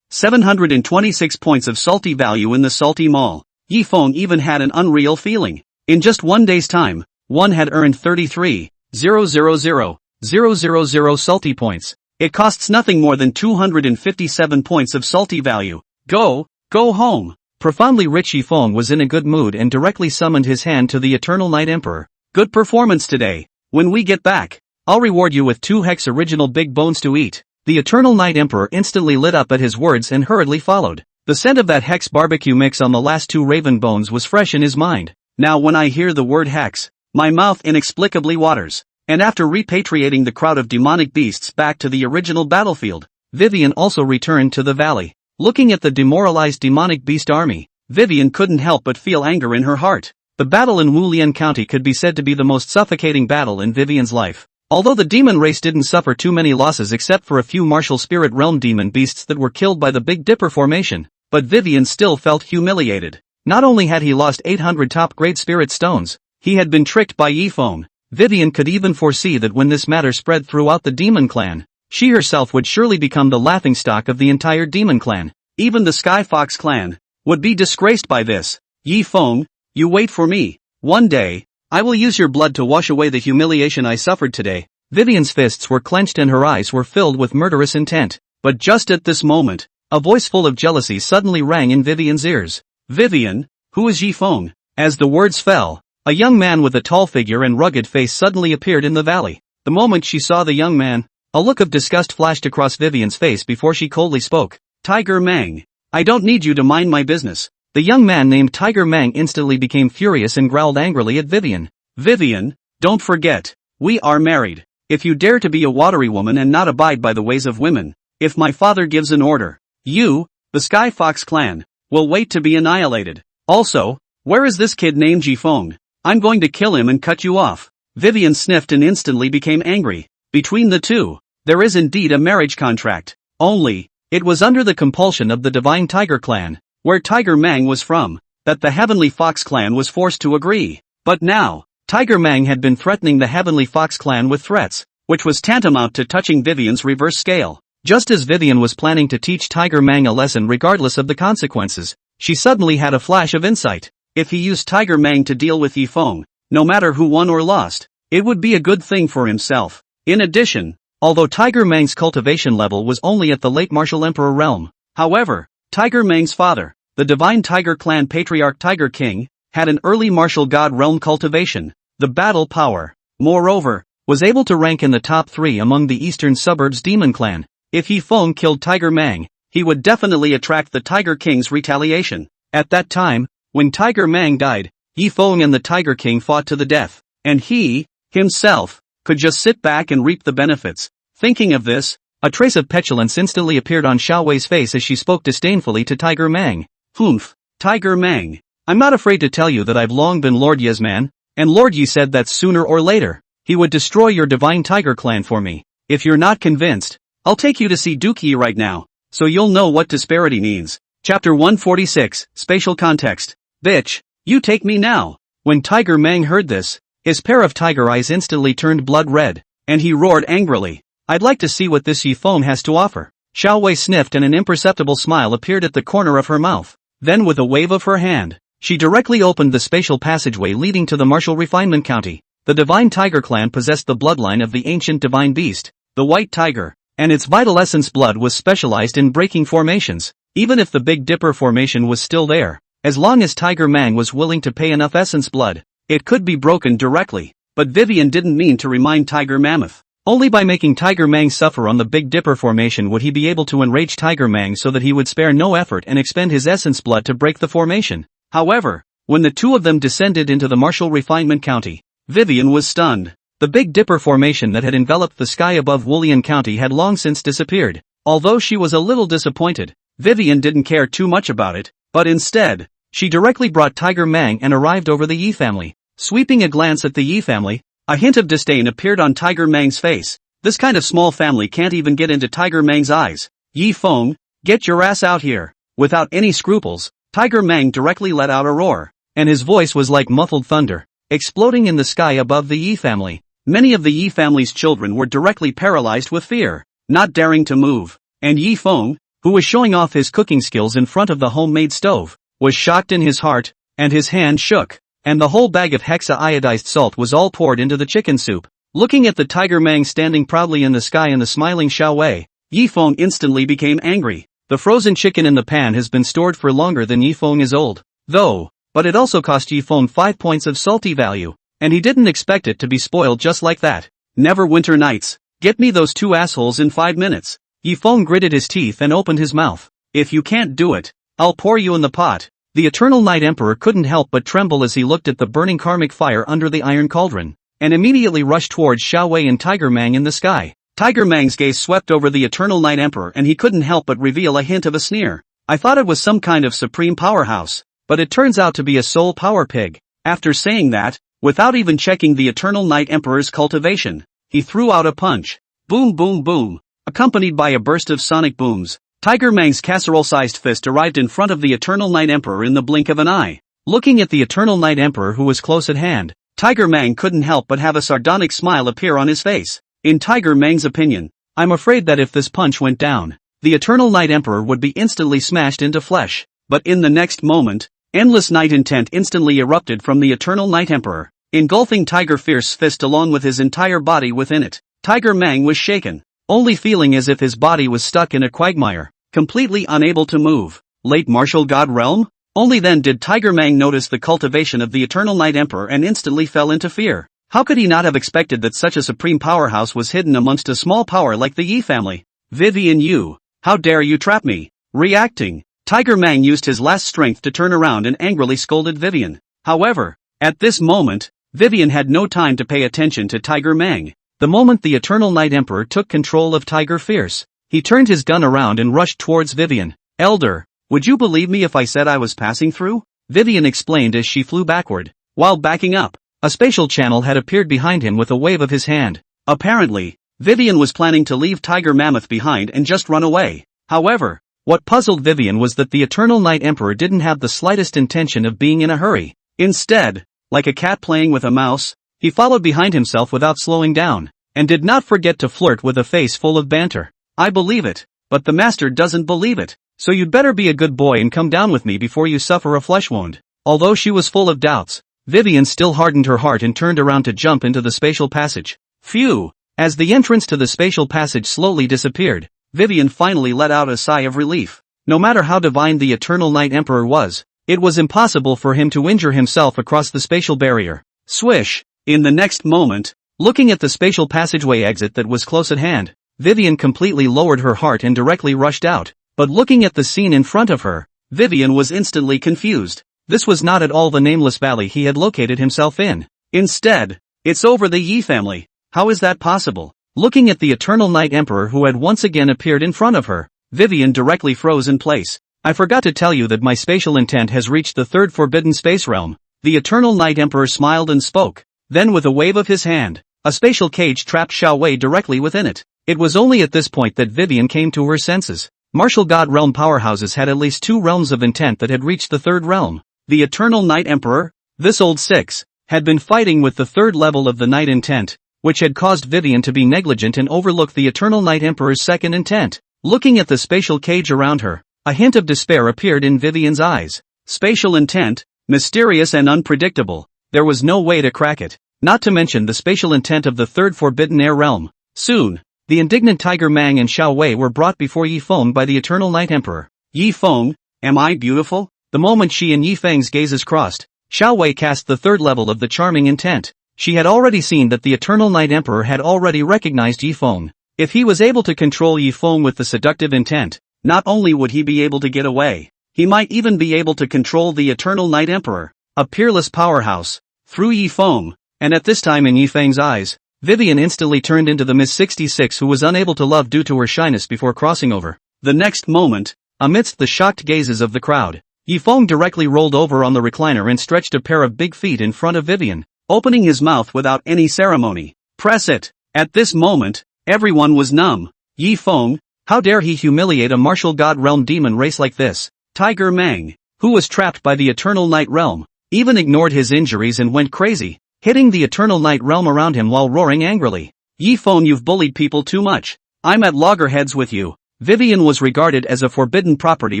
726 points of salty value in the salty mall, Yifeng even had an unreal feeling. In just 1 day's time, one had earned 33 0.00000 salty points. It costs nothing more than 257 points of salty value. Go home. Profoundly rich Yifeng was in a good mood and directly summoned his hand to the Eternal Night Emperor. Good performance today. When we get back, I'll reward you with 2 hex original big bones to eat. The Eternal Night Emperor instantly lit up at his words and hurriedly followed. The scent of that hex barbecue mix on the last 2 raven bones was fresh in his mind. Now when I hear the word hex, my mouth inexplicably waters. And after repatriating the crowd of demonic beasts back to the original battlefield, Vivian also returned to the valley. Looking at the demoralized demonic beast army, Vivian couldn't help but feel anger in her heart. The battle in Wulian County could be said to be the most suffocating battle in Vivian's life. Although the demon race didn't suffer too many losses except for a few martial spirit realm demon beasts that were killed by the Big Dipper formation, but Vivian still felt humiliated. Not only had he lost 800 top-grade spirit stones, he had been tricked by Yifeng. Vivian could even foresee that when this matter spread throughout the demon clan, she herself would surely become the laughingstock of the entire demon clan. Even the Sky Fox clan would be disgraced by this. Yifeng, you wait for me. One day, I will use your blood to wash away the humiliation I suffered today. Vivian's fists were clenched and her eyes were filled with murderous intent. But just at this moment, a voice full of jealousy suddenly rang in Vivian's ears. Vivian, who is Yifeng? As the words fell, a young man with a tall figure and rugged face suddenly appeared in the valley. The moment she saw the young man, a look of disgust flashed across Vivian's face before she coldly spoke. Tiger Mang. I don't need you to mind my business. The young man named Tiger Mang instantly became furious and growled angrily at Vivian. Vivian, don't forget, we are married. If you dare to be a watery woman and not abide by the ways of women, if my father gives an order, you, the Sky Fox clan, will wait to be annihilated. Also, where is this kid named Yifeng? I'm going to kill him and cut you off. Vivian sniffed and instantly became angry. Between the two, there is indeed a marriage contract. Only, it was under the compulsion of the Divine Tiger clan, where Tiger Mang was from, that the Heavenly Fox clan was forced to agree. But now, Tiger Mang had been threatening the Heavenly Fox clan with threats, which was tantamount to touching Vivian's reverse scale. Just as Vivian was planning to teach Tiger Mang a lesson regardless of the consequences, she suddenly had a flash of insight. If he used Tiger Mang to deal with Yifeng, no matter who won or lost, it would be a good thing for himself. In addition, although Tiger Mang's cultivation level was only at the late Martial Emperor realm, however, Tiger Mang's father, the Divine Tiger Clan Patriarch Tiger King, had an early martial god realm cultivation, the battle power. Moreover, was able to rank in the top 3 among the eastern suburbs demon clan. If Yifeng killed Tiger Mang, he would definitely attract the Tiger King's retaliation. At that time, when Tiger Mang died, Yifeng and the Tiger King fought to the death, and he, himself, could just sit back and reap the benefits. Thinking of this, a trace of petulance instantly appeared on Xiaowei's face as she spoke disdainfully to Tiger Mang. Humph, Tiger Mang, I'm not afraid to tell you that I've long been Lord Ye's man, and Lord Ye said that sooner or later, he would destroy your Divine Tiger clan for me. If you're not convinced, I'll take you to see Duke Ye right now, so you'll know what disparity means. Chapter 146, Spatial Context. Bitch, you take me now. When Tiger Mang heard this, his pair of tiger eyes instantly turned blood red, and he roared angrily. I'd like to see what this Yifeng has to offer. Xiaowei sniffed and an imperceptible smile appeared at the corner of her mouth. Then with a wave of her hand, she directly opened the spatial passageway leading to the Martial Refinement County. The Divine Tiger clan possessed the bloodline of the ancient divine beast, the White Tiger, and its vital essence blood was specialized in breaking formations. Even if the Big Dipper formation was still there, as long as Tiger Mang was willing to pay enough essence blood, it could be broken directly. But Vivian didn't mean to remind Tiger Mammoth. Only by making Tiger Mang suffer on the Big Dipper formation would he be able to enrage Tiger Mang so that he would spare no effort and expend his essence blood to break the formation. However, when the two of them descended into the Martial Refinement County, Vivian was stunned. The Big Dipper formation that had enveloped the sky above Wulian County had long since disappeared. Although she was a little disappointed, Vivian didn't care too much about it, but instead, she directly brought Tiger Mang and arrived over the Yi family. Sweeping a glance at the Yi family, a hint of disdain appeared on Tiger Mang's face. This kind of small family can't even get into Tiger Mang's eyes. Yifeng, get your ass out here. Without any scruples, Tiger Mang directly let out a roar, and his voice was like muffled thunder, exploding in the sky above the Yi family. Many of the Yi family's children were directly paralyzed with fear, not daring to move, and Yifeng, who was showing off his cooking skills in front of the homemade stove, was shocked in his heart, and his hand shook, and the whole bag of hexa iodized salt was all poured into the chicken soup. Looking at the Tiger Mang standing proudly in the sky and the smiling Xiao Wei, Yifeng instantly became angry. The frozen chicken in the pan has been stored for longer than Yifeng is old, though, but it also cost Yifeng 5 points of salty value, and he didn't expect it to be spoiled just like that. Neverwinter Nights, get me those 2 assholes in 5 minutes. Yifeng gritted his teeth and opened his mouth. If you can't do it, I'll pour you in the pot. The Eternal Night Emperor couldn't help but tremble as he looked at the burning karmic fire under the iron cauldron, and immediately rushed towards Xiao Wei and Tiger Mang in the sky. Tiger Mang's gaze swept over the Eternal Night Emperor and he couldn't help but reveal a hint of a sneer. I thought it was some kind of supreme powerhouse, but it turns out to be a soul power pig. After saying that, without even checking the Eternal Night Emperor's cultivation, he threw out a punch. Boom boom boom. Accompanied by a burst of sonic booms, Tiger Mang's casserole-sized fist arrived in front of the Eternal Night Emperor in the blink of an eye. Looking at the Eternal Night Emperor who was close at hand, Tiger Mang couldn't help but have a sardonic smile appear on his face. In Tiger Mang's opinion, I'm afraid that if this punch went down, the Eternal Night Emperor would be instantly smashed into flesh. But in the next moment, endless night intent instantly erupted from the Eternal Night Emperor, engulfing Tiger Fierce's fist along with his entire body within it. Tiger Mang was shaken, only feeling as if his body was stuck in a quagmire, completely unable to move. Late Martial God Realm? Only then did Tiger Mang notice the cultivation of the Eternal Night Emperor and instantly fell into fear. How could he not have expected that such a supreme powerhouse was hidden amongst a small power like the Yi family? Vivian Yu, how dare you trap me? Reacting, Tiger Mang used his last strength to turn around and angrily scolded Vivian. However, at this moment, Vivian had no time to pay attention to Tiger Mang. The moment the Eternal Night Emperor took control of Tiger Fierce, he turned his gun around and rushed towards Vivian. Elder, would you believe me if I said I was passing through? Vivian explained as she flew backward. While backing up, a spatial channel had appeared behind him with a wave of his hand. Apparently, Vivian was planning to leave Tiger Mammoth behind and just run away. However, what puzzled Vivian was that the Eternal Night Emperor didn't have the slightest intention of being in a hurry. Instead, like a cat playing with a mouse, he followed behind himself without slowing down, and did not forget to flirt with a face full of banter. I believe it, but the master doesn't believe it, so you'd better be a good boy and come down with me before you suffer a flesh wound. Although she was full of doubts, Vivian still hardened her heart and turned around to jump into the spatial passage. Phew! As the entrance to the spatial passage slowly disappeared, Vivian finally let out a sigh of relief. No matter how divine the Eternal Night Emperor was, it was impossible for him to injure himself across the spatial barrier. Swish! In the next moment, looking at the spatial passageway exit that was close at hand, Vivian completely lowered her heart and directly rushed out. But looking at the scene in front of her, Vivian was instantly confused. This was not at all the nameless valley he had located himself in. Instead, it's over the Yi family. How is that possible? Looking at the Eternal Night Emperor who had once again appeared in front of her, Vivian directly froze in place. I forgot to tell you that my spatial intent has reached the third forbidden space realm. The Eternal Night Emperor smiled and spoke. Then with a wave of his hand, a spatial cage trapped Xiao Wei directly within it. It was only at this point that Vivian came to her senses. Martial God Realm powerhouses had at least 2 realms of intent that had reached the third realm. The Eternal Night Emperor, this old six, had been fighting with the third level of the Night Intent, which had caused Vivian to be negligent and overlook the Eternal Night Emperor's second intent. Looking at the spatial cage around her, a hint of despair appeared in Vivian's eyes. Spatial intent, mysterious and unpredictable, there was no way to crack it, not to mention the spatial intent of the third forbidden air realm. Soon, the indignant Tiger Mang and Xiao Wei were brought before Yifeng by the Eternal Night Emperor. Yifeng, am I beautiful? The moment she and Yifeng's gazes crossed, Xiao Wei cast the third level of the charming intent. She had already seen that the Eternal Night Emperor had already recognized Yifeng. If he was able to control Yifeng with the seductive intent, not only would he be able to get away, he might even be able to control the Eternal Night Emperor, a peerless powerhouse, through Yifeng. And at this time in Yifeng's eyes, Vivian instantly turned into the Miss 66 who was unable to love due to her shyness before crossing over. The next moment, amidst the shocked gazes of the crowd, Yifeng directly rolled over on the recliner and stretched a pair of big feet in front of Vivian, opening his mouth without any ceremony. Press it! At this moment, everyone was numb. Yifeng, how dare he humiliate a martial god realm demon race like this? Tiger Mang, who was trapped by the Eternal Night Realm, even ignored his injuries and went crazy, hitting the Eternal Night Realm around him while roaring angrily. Yifeng, you've bullied people too much. I'm at loggerheads with you. Vivian was regarded as a forbidden property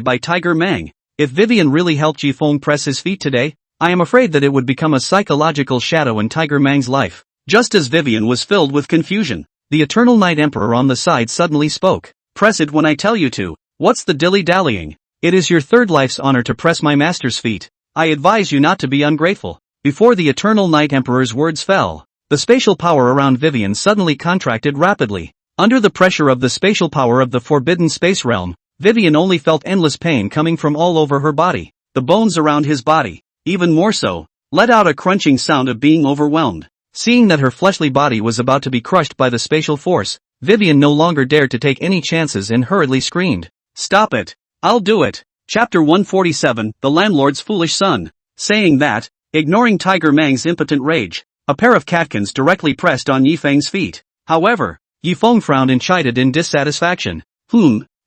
by Tiger Mang. If Vivian really helped Yifeng press his feet today, I am afraid that it would become a psychological shadow in Tiger Mang's life. Just as Vivian was filled with confusion, the Eternal Night Emperor on the side suddenly spoke. Press it when I tell you to. What's the dilly-dallying? It is your third life's honor to press my master's feet. I advise you not to be ungrateful. Before the Eternal Night Emperor's words fell, the spatial power around Vivian suddenly contracted rapidly. Under the pressure of the spatial power of the forbidden space realm, Vivian only felt endless pain coming from all over her body. The bones around his body, even more so, let out a crunching sound of being overwhelmed. Seeing that her fleshly body was about to be crushed by the spatial force, Vivian no longer dared to take any chances and hurriedly screamed. Stop it! I'll do it! Chapter 147, The Landlord's Foolish Son. Saying that, ignoring Tiger Mang's impotent rage, a pair of catkins directly pressed on Yifeng's feet. However, Yifeng frowned and chided in dissatisfaction.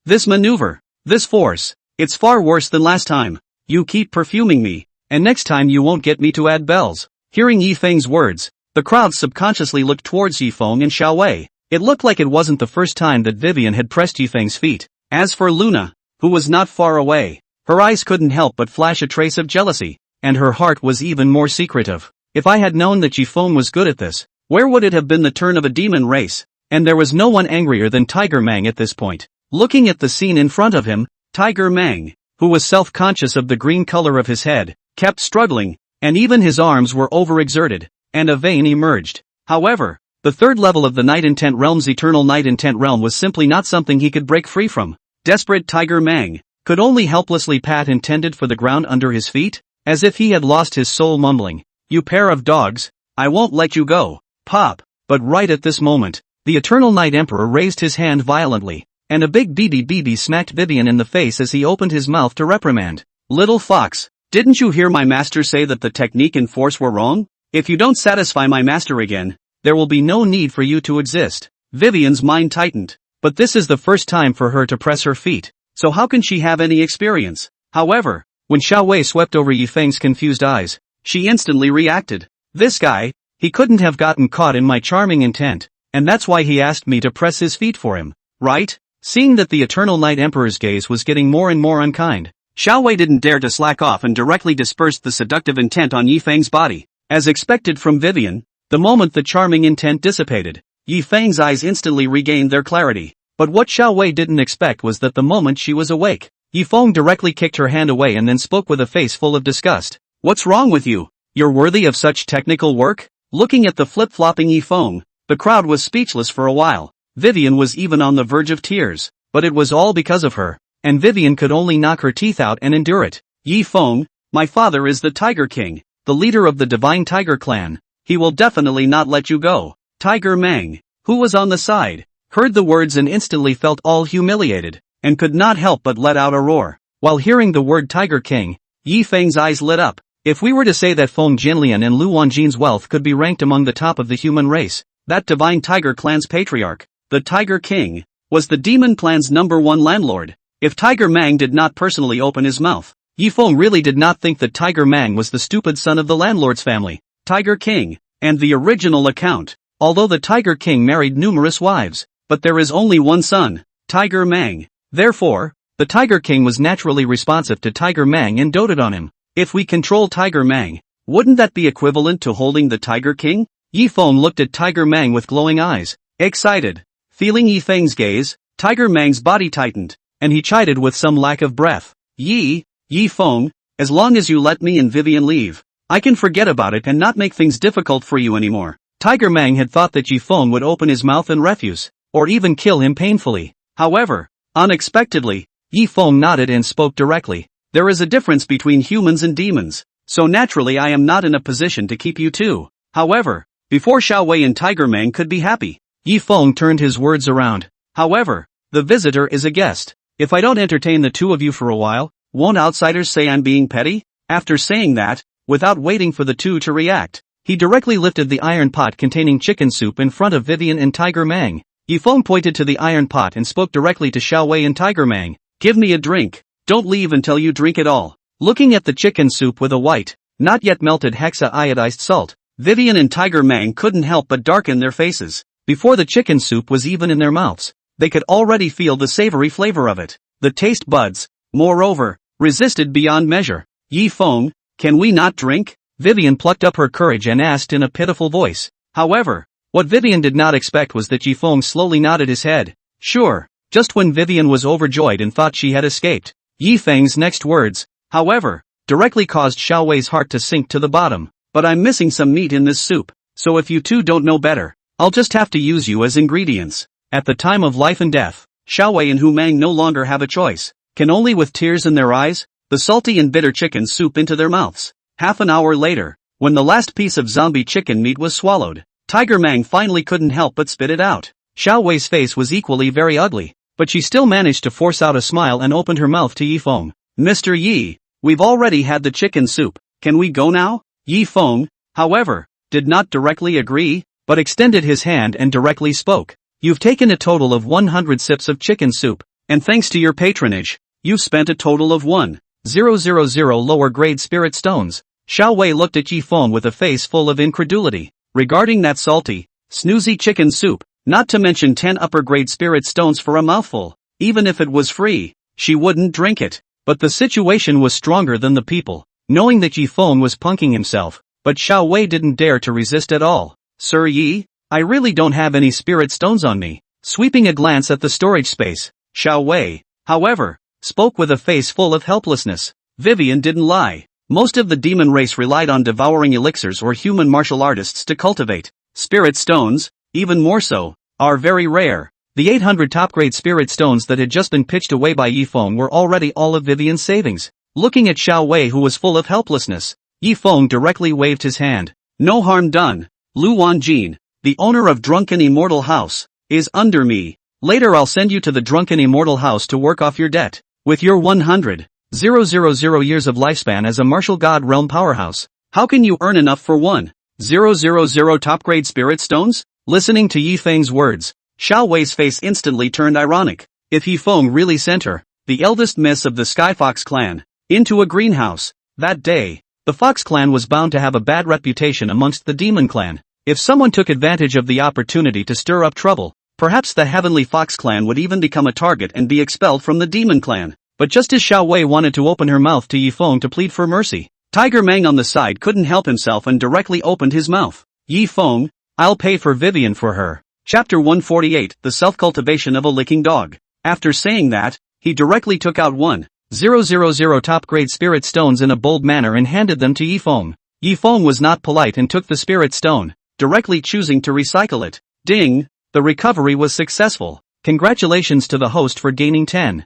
This maneuver, this force, it's far worse than last time. You keep perfuming me, and next time you won't get me to add bells. Hearing Yifeng's words, the crowd subconsciously looked towards Yifeng and Xiaowei. It looked like it wasn't the first time that Vivian had pressed Yifeng's feet. As for Luna, who was not far away, her eyes couldn't help but flash a trace of jealousy, and her heart was even more secretive. If I had known that Yifeng was good at this, where would it have been the turn of a demon race? And there was no one angrier than Tiger Mang at this point. Looking at the scene in front of him, Tiger Mang, who was self-conscious of the green color of his head, kept struggling, and even his arms were overexerted, and a vein emerged. However, the third level of the Night Intent Realm's Eternal Night Intent Realm was simply not something he could break free from. Desperate Tiger Mang could only helplessly pat intended for the ground under his feet, as if he had lost his soul, mumbling, "You pair of dogs, I won't let you go." Pop! But right at this moment, the Eternal Night Emperor raised his hand violently, and a big BB smacked Vivian in the face as he opened his mouth to reprimand. Little fox, didn't you hear my master say that the technique and force were wrong? If you don't satisfy my master again, there will be no need for you to exist. Vivian's mind tightened, but this is the first time for her to press her feet, so how can she have any experience? However, when Xiaowei swept over Yifeng's confused eyes, she instantly reacted. This guy, he couldn't have gotten caught in my charming intent, and that's why he asked me to press his feet for him, right? Seeing that the Eternal Night Emperor's gaze was getting more and more unkind, Xiaowei didn't dare to slack off and directly dispersed the seductive intent on Yifeng's body. As expected from Vivian, the moment the charming intent dissipated, Yifeng's eyes instantly regained their clarity. But what Xiaowei didn't expect was that the moment she was awake, Yifeng directly kicked her hand away and then spoke with a face full of disgust. What's wrong with you? You're worthy of such technical work? Looking at the flip-flopping Yifeng, the crowd was speechless for a while. Vivian was even on the verge of tears, but it was all because of her, and Vivian could only knock her teeth out and endure it. Yifeng, my father is the Tiger King, the leader of the Divine Tiger Clan. He will definitely not let you go. Tiger Mang, who was on the side, heard the words and instantly felt all humiliated, and could not help but let out a roar. While hearing the word Tiger King, Yifeng's eyes lit up. If we were to say that Feng Jinlian and Lu Wanjin's wealth could be ranked among the top of the human race, that Divine Tiger Clan's patriarch, the Tiger King, was the Demon Clan's #1 landlord. If Tiger Mang did not personally open his mouth, Yifeng really did not think that Tiger Mang was the stupid son of the landlord's family. Tiger King, and the original account, although the Tiger King married numerous wives, but there is only one son, Tiger Mang. Therefore, the Tiger King was naturally responsive to Tiger Mang and doted on him. If we control Tiger Mang, wouldn't that be equivalent to holding the Tiger King? Yifeng looked at Tiger Mang with glowing eyes, excited. Feeling Yifeng's gaze, Tiger Mang's body tightened, and he chided with some lack of breath. Yifeng, as long as you let me and Vivian leave, I can forget about it and not make things difficult for you anymore. Tiger Mang had thought that Yifeng would open his mouth and refuse, or even kill him painfully. However, unexpectedly, Yifeng nodded and spoke directly. There is a difference between humans and demons, so naturally I am not in a position to keep you two. However, before Xiaowei and Tiger Mang could be happy, Yifeng turned his words around. However, the visitor is a guest. If I don't entertain the two of you for a while, won't outsiders say I'm being petty? After saying that, without waiting for the two to react, he directly lifted the iron pot containing chicken soup in front of Vivian and Tiger Mang. Yifeng pointed to the iron pot and spoke directly to Xiaowei and Tiger Mang. Give me a drink. Don't leave until you drink it all. Looking at the chicken soup with a white, not yet melted hexa-iodized salt, Vivian and Tiger Mang couldn't help but darken their faces. Before the chicken soup was even in their mouths, they could already feel the savory flavor of it. The taste buds, moreover, resisted beyond measure. Yifeng, can we not drink? Vivian plucked up her courage and asked in a pitiful voice. However, what Vivian did not expect was that Yifeng slowly nodded his head. Sure. Just when Vivian was overjoyed and thought she had escaped, Yifeng's next words, however, directly caused Xiao Wei's heart to sink to the bottom. But I'm missing some meat in this soup, so if you two don't know better, I'll just have to use you as ingredients. At the time of life and death, Xiao Wei and Hu Mang no longer have a choice, can only with tears in their eyes, the salty and bitter chicken soup into their mouths. Half an hour later, when the last piece of zombie chicken meat was swallowed, Tiger Mang finally couldn't help but spit it out. Xiao Wei's face was equally very ugly, but she still managed to force out a smile and opened her mouth to Yifeng. Mr. Yi, we've already had the chicken soup, can we go now? Yifeng, however, did not directly agree, but extended his hand and directly spoke. You've taken a total of 100 sips of chicken soup, and thanks to your patronage, you've spent a total of 1,000 lower grade spirit stones. Xiao Wei looked at Yifeng with a face full of incredulity. Regarding that salty, snoozy chicken soup, not to mention 10 upper grade spirit stones for a mouthful, even if it was free, she wouldn't drink it. But the situation was stronger than the people. Knowing that Yifeng was punking himself, but Xiao Wei didn't dare to resist at all. Sir Yi, I really don't have any spirit stones on me. Sweeping a glance at the storage space, Xiao Wei, however, spoke with a face full of helplessness. Vivian didn't lie. Most of the demon race relied on devouring elixirs or human martial artists to cultivate. Spirit stones, even more so, are very rare. The 800 top-grade spirit stones that had just been pitched away by Yifeng were already all of Vivian's savings. Looking at Xiao Wei who was full of helplessness, Yifeng directly waved his hand. No harm done. Lu Wanjin, the owner of Drunken Immortal House, is under me. Later I'll send you to the Drunken Immortal House to work off your debt. With your 100,000 years of lifespan as a martial god realm powerhouse, how can you earn enough for 1,000 top-grade spirit stones? Listening to Yifeng's words, Xiao Wei's face instantly turned ironic. If Yifeng really sent her, the eldest miss of the Sky Fox clan, into a greenhouse, that day, the Fox clan was bound to have a bad reputation amongst the Demon clan. If someone took advantage of the opportunity to stir up trouble, perhaps the Heavenly Fox clan would even become a target and be expelled from the Demon clan. But just as Xiao Wei wanted to open her mouth to Yifeng to plead for mercy, Tiger Mang on the side couldn't help himself and directly opened his mouth. Yifeng, I'll pay for Vivian for her. Chapter 148, The Self-Cultivation of a Licking Dog. After saying that, he directly took out 1,000 top-grade spirit stones in a bold manner and handed them to Yifeng. Yifeng was not polite and took the spirit stone, directly choosing to recycle it. Ding! The recovery was successful. Congratulations to the host for gaining 10,000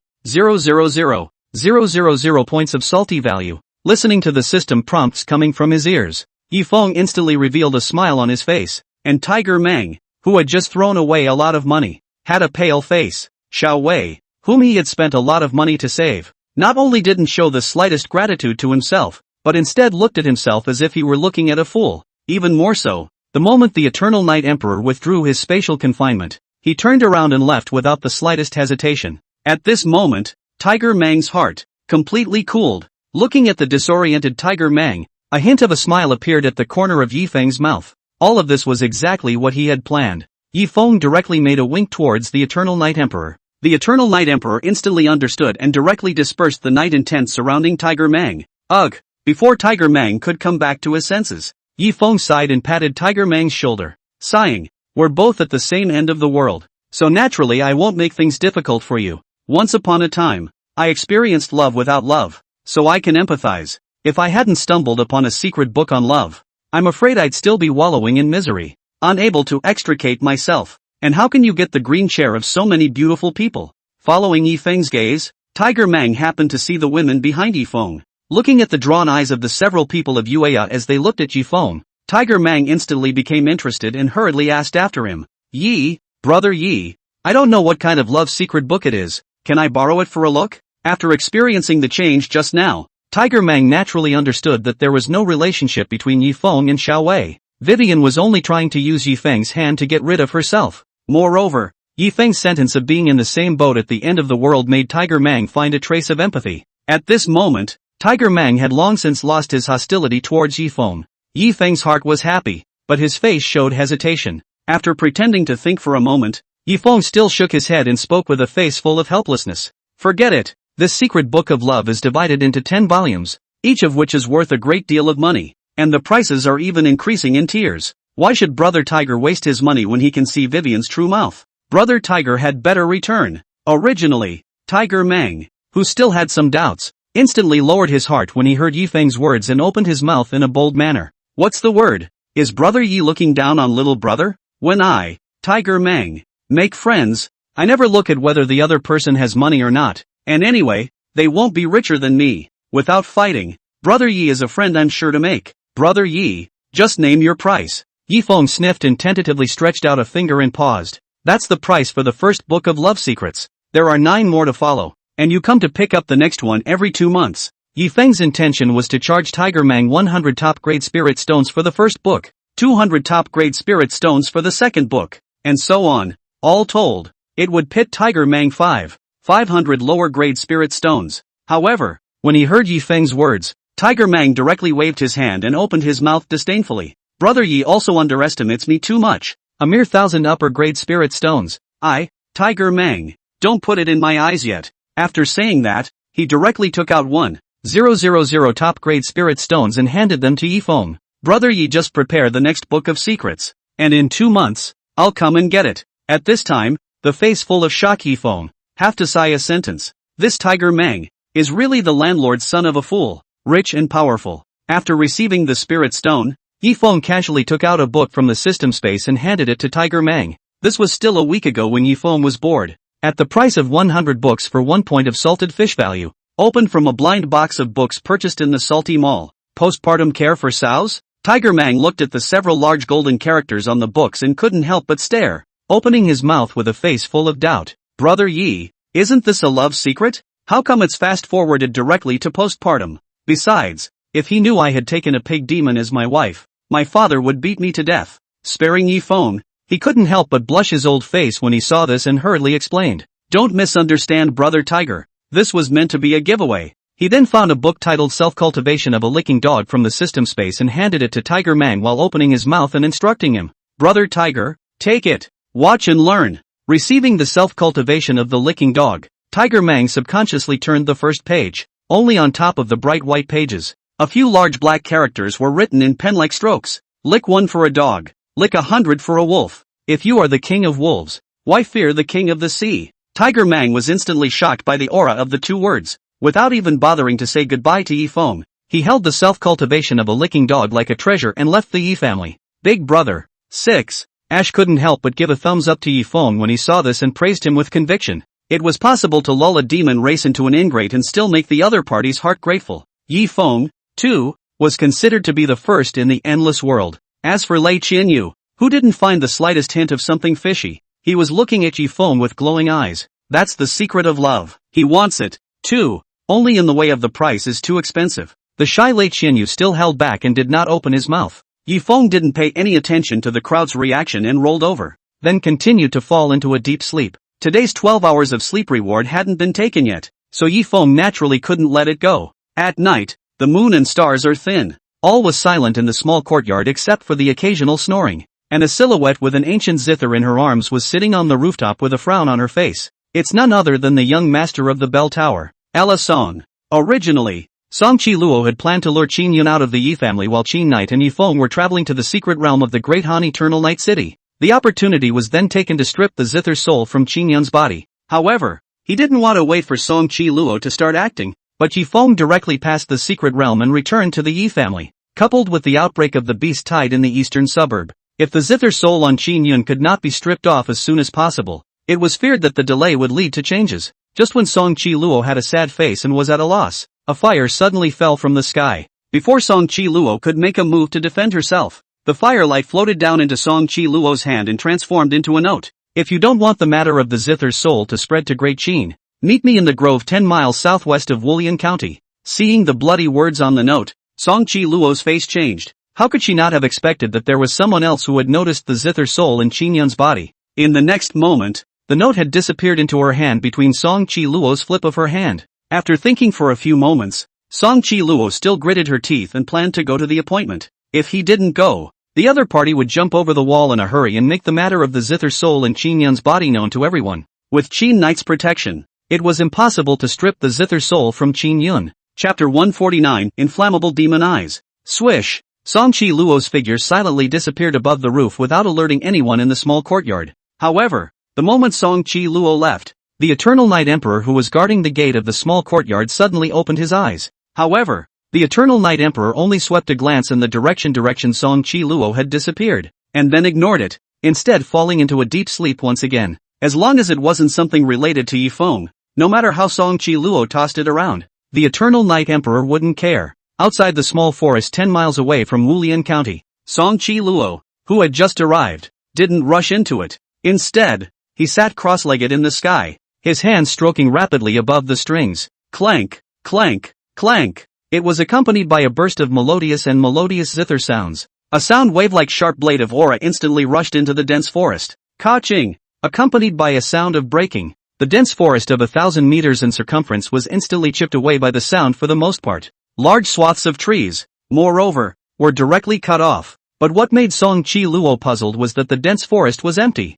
points of salty value. Listening to the system prompts coming from his ears, Yifeng instantly revealed a smile on his face, and Tiger Mang, who had just thrown away a lot of money, had a pale face. Xiao Wei, whom he had spent a lot of money to save, not only didn't show the slightest gratitude to himself, but instead looked at himself as if he were looking at a fool. Even more so, the moment the Eternal Night Emperor withdrew his spatial confinement, he turned around and left without the slightest hesitation. At this moment, Tiger Mang's heart completely cooled. Looking at the disoriented Tiger Mang, a hint of a smile appeared at the corner of Yifeng's mouth. All of this was exactly what he had planned. Yifeng directly made a wink towards the Eternal Night Emperor. The Eternal Night Emperor instantly understood and directly dispersed the night intent surrounding Tiger Mang. Ugh! Before Tiger Mang could come back to his senses, Yifeng sighed and patted Tiger Mang's shoulder, sighing, we're both at the same end of the world, so naturally I won't make things difficult for you. Once upon a time, I experienced love without love, so I can empathize. If I hadn't stumbled upon a secret book on love, I'm afraid I'd still be wallowing in misery, unable to extricate myself. And how can you get the green chair of so many beautiful people? Following Yifeng's gaze, Tiger Mang happened to see the women behind Yifeng. Looking at the drawn eyes of the several people of Yueya as they looked at Yifeng, Tiger Mang instantly became interested and hurriedly asked after him. Yi, brother Yi, I don't know what kind of love secret book it is, can I borrow it for a look? After experiencing the change just now, Tiger Mang naturally understood that there was no relationship between Yifeng and Xiao Wei. Vivian was only trying to use Yifeng's hand to get rid of herself. Moreover, Yifeng's sentence of being in the same boat at the end of the world made Tiger Mang find a trace of empathy. At this moment, Tiger Mang had long since lost his hostility towards Yifeng. Yifeng's heart was happy, but his face showed hesitation. After pretending to think for a moment, Yifeng still shook his head and spoke with a face full of helplessness. Forget it. This secret book of love is divided into 10 volumes, each of which is worth a great deal of money, and the prices are even increasing in tiers. Why should Brother Tiger waste his money when he can see Vivian's true mouth? Brother Tiger had better return. Originally, Tiger Mang, who still had some doubts, instantly lowered his heart when he heard Yi Feng's words and opened his mouth in a bold manner. What's the word? Is Brother Yi looking down on little brother? When I, Tiger Mang, make friends, I never look at whether the other person has money or not, and anyway, they won't be richer than me. Without fighting, Brother Yi is a friend I'm sure to make. Brother Yi, just name your price. Yi Feng sniffed and tentatively stretched out a finger and paused. That's the price for the first book of love secrets. There are 9 more to follow, and you come to pick up the next one every 2 months. Yi Feng's intention was to charge Tiger Mang 100 top-grade spirit stones for the first book, 200 top-grade spirit stones for the second book, and so on. All told, it would pit Tiger Mang 500 lower-grade spirit stones. However, when he heard Yi Feng's words, Tiger Mang directly waved his hand and opened his mouth disdainfully. Brother Yi also underestimates me too much. A mere 1,000 upper-grade spirit stones. I, Tiger Mang, don't put it in my eyes yet. After saying that, he directly took out 1,000 top-grade spirit stones and handed them to Yi Feng. Brother Yi, just prepare the next book of secrets, and in 2 months, I'll come and get it. At this time, the face full of shock Yi Feng, have to sigh a sentence. This Tiger Mang, is really the landlord's son of a fool, rich and powerful. After receiving the spirit stone, Yi Feng casually took out a book from the system space and handed it to Tiger Mang. This was still a week ago when Yi Feng was bored. At the price of 100 books for 1 point of salted fish value, opened from a blind box of books purchased in the Salty Mall. Postpartum care for sows? Tiger Mang looked at the several large golden characters on the books and couldn't help but stare, opening his mouth with a face full of doubt. Brother Yi, isn't this a love secret? How come it's fast-forwarded directly to postpartum? Besides, if he knew I had taken a pig demon as my wife, my father would beat me to death. Sparing Yi Feng, he couldn't help but blush his old face when he saw this and hurriedly explained. Don't misunderstand Brother Tiger. This was meant to be a giveaway. He then found a book titled Self-Cultivation of a Licking Dog from the system space and handed it to Tiger Mang while opening his mouth and instructing him. Brother Tiger, take it. Watch and learn. Receiving the Self-Cultivation of the Licking Dog, Tiger Mang subconsciously turned the first page. Only on top of the bright white pages, a few large black characters were written in pen-like strokes. Lick 1 for a dog. Lick 100 for a wolf. If you are the king of wolves, why fear the king of the sea? Tiger Mang was instantly shocked by the aura of the 2 words. Without even bothering to say goodbye to Yi Feng, he held the self-cultivation of a licking dog like a treasure and left the Yi family. Big brother. 6. Ash couldn't help but give a thumbs up to Yi Feng when he saw this and praised him with conviction. It was possible to lull a demon race into an ingrate and still make the other party's heart grateful. Yi Feng, too, was considered to be the first in the endless world. As for Lei Qianyu, who didn't find the slightest hint of something fishy, he was looking at Yi Feng with glowing eyes. That's the secret of love. He wants it, too, only in the way of the price is too expensive. The shy Lei Qianyu still held back and did not open his mouth. Yi Feng didn't pay any attention to the crowd's reaction and rolled over, then continued to fall into a deep sleep. Today's 12 hours of sleep reward hadn't been taken yet, so Yi Feng naturally couldn't let it go. At night, the moon and stars are thin. All was silent in the small courtyard except for the occasional snoring, and a silhouette with an ancient zither in her arms was sitting on the rooftop with a frown on her face. It's none other than the young master of the bell tower, Ella Song. Originally, Song Chi Luo had planned to lure Qin Yun out of the Yi family while Qin Knight and Yi Feng were traveling to the secret realm of the Great Han Eternal Night City. The opportunity was then taken to strip the zither's soul from Qin Yun's body. However, he didn't want to wait for Song Chi Luo to start acting, but Yi Feng directly passed the secret realm and returned to the Yi family. Coupled with the outbreak of the beast tide in the eastern suburb, if the zither soul on Qin Yun could not be stripped off as soon as possible, it was feared that the delay would lead to changes. Just when Song Chi Luo had a sad face and was at a loss, a fire suddenly fell from the sky. Before Song Chi Luo could make a move to defend herself, the firelight floated down into Song Chi Luo's hand and transformed into a note. If you don't want the matter of the zither's soul to spread to Great Qin, meet me in the grove 10 miles southwest of Wulian County. Seeing the bloody words on the note, Song Chi Luo's face changed. How could she not have expected that there was someone else who had noticed the zither soul in Qin Yun's body? In the next moment, the note had disappeared into her hand between Song Chi Luo's flip of her hand. After thinking for a few moments, Song Chi Luo still gritted her teeth and planned to go to the appointment. If he didn't go, the other party would jump over the wall in a hurry and make the matter of the zither soul in Qin Yun's body known to everyone. With Qin Knight's protection, it was impossible to strip the zither soul from Qin Yun. Chapter 149, Inflammable Demon Eyes. Swish! Song Chi Luo's figure silently disappeared above the roof without alerting anyone in the small courtyard. However, the moment Song Chi Luo left, the Eternal Night Emperor who was guarding the gate of the small courtyard suddenly opened his eyes. However, the Eternal Night Emperor only swept a glance in the direction Song Chi Luo had disappeared, and then ignored it, instead falling into a deep sleep once again. As long as it wasn't something related to Yifeng, no matter how Song Chi Luo tossed it around, the Eternal Night Emperor wouldn't care. Outside the small forest 10 miles away from Wulian County, Song Chi Luo, who had just arrived, didn't rush into it. Instead, he sat cross-legged in the sky, his hands stroking rapidly above the strings. Clank, clank, clank. It was accompanied by a burst of melodious zither sounds. A sound wave like sharp blade of aura instantly rushed into the dense forest. Ka-ching, accompanied by a sound of breaking. The dense forest of 1,000 meters in circumference was instantly chipped away by the sound for the most part. Large swaths of trees, moreover, were directly cut off. But what made Song Chi Luo puzzled was that the dense forest was empty.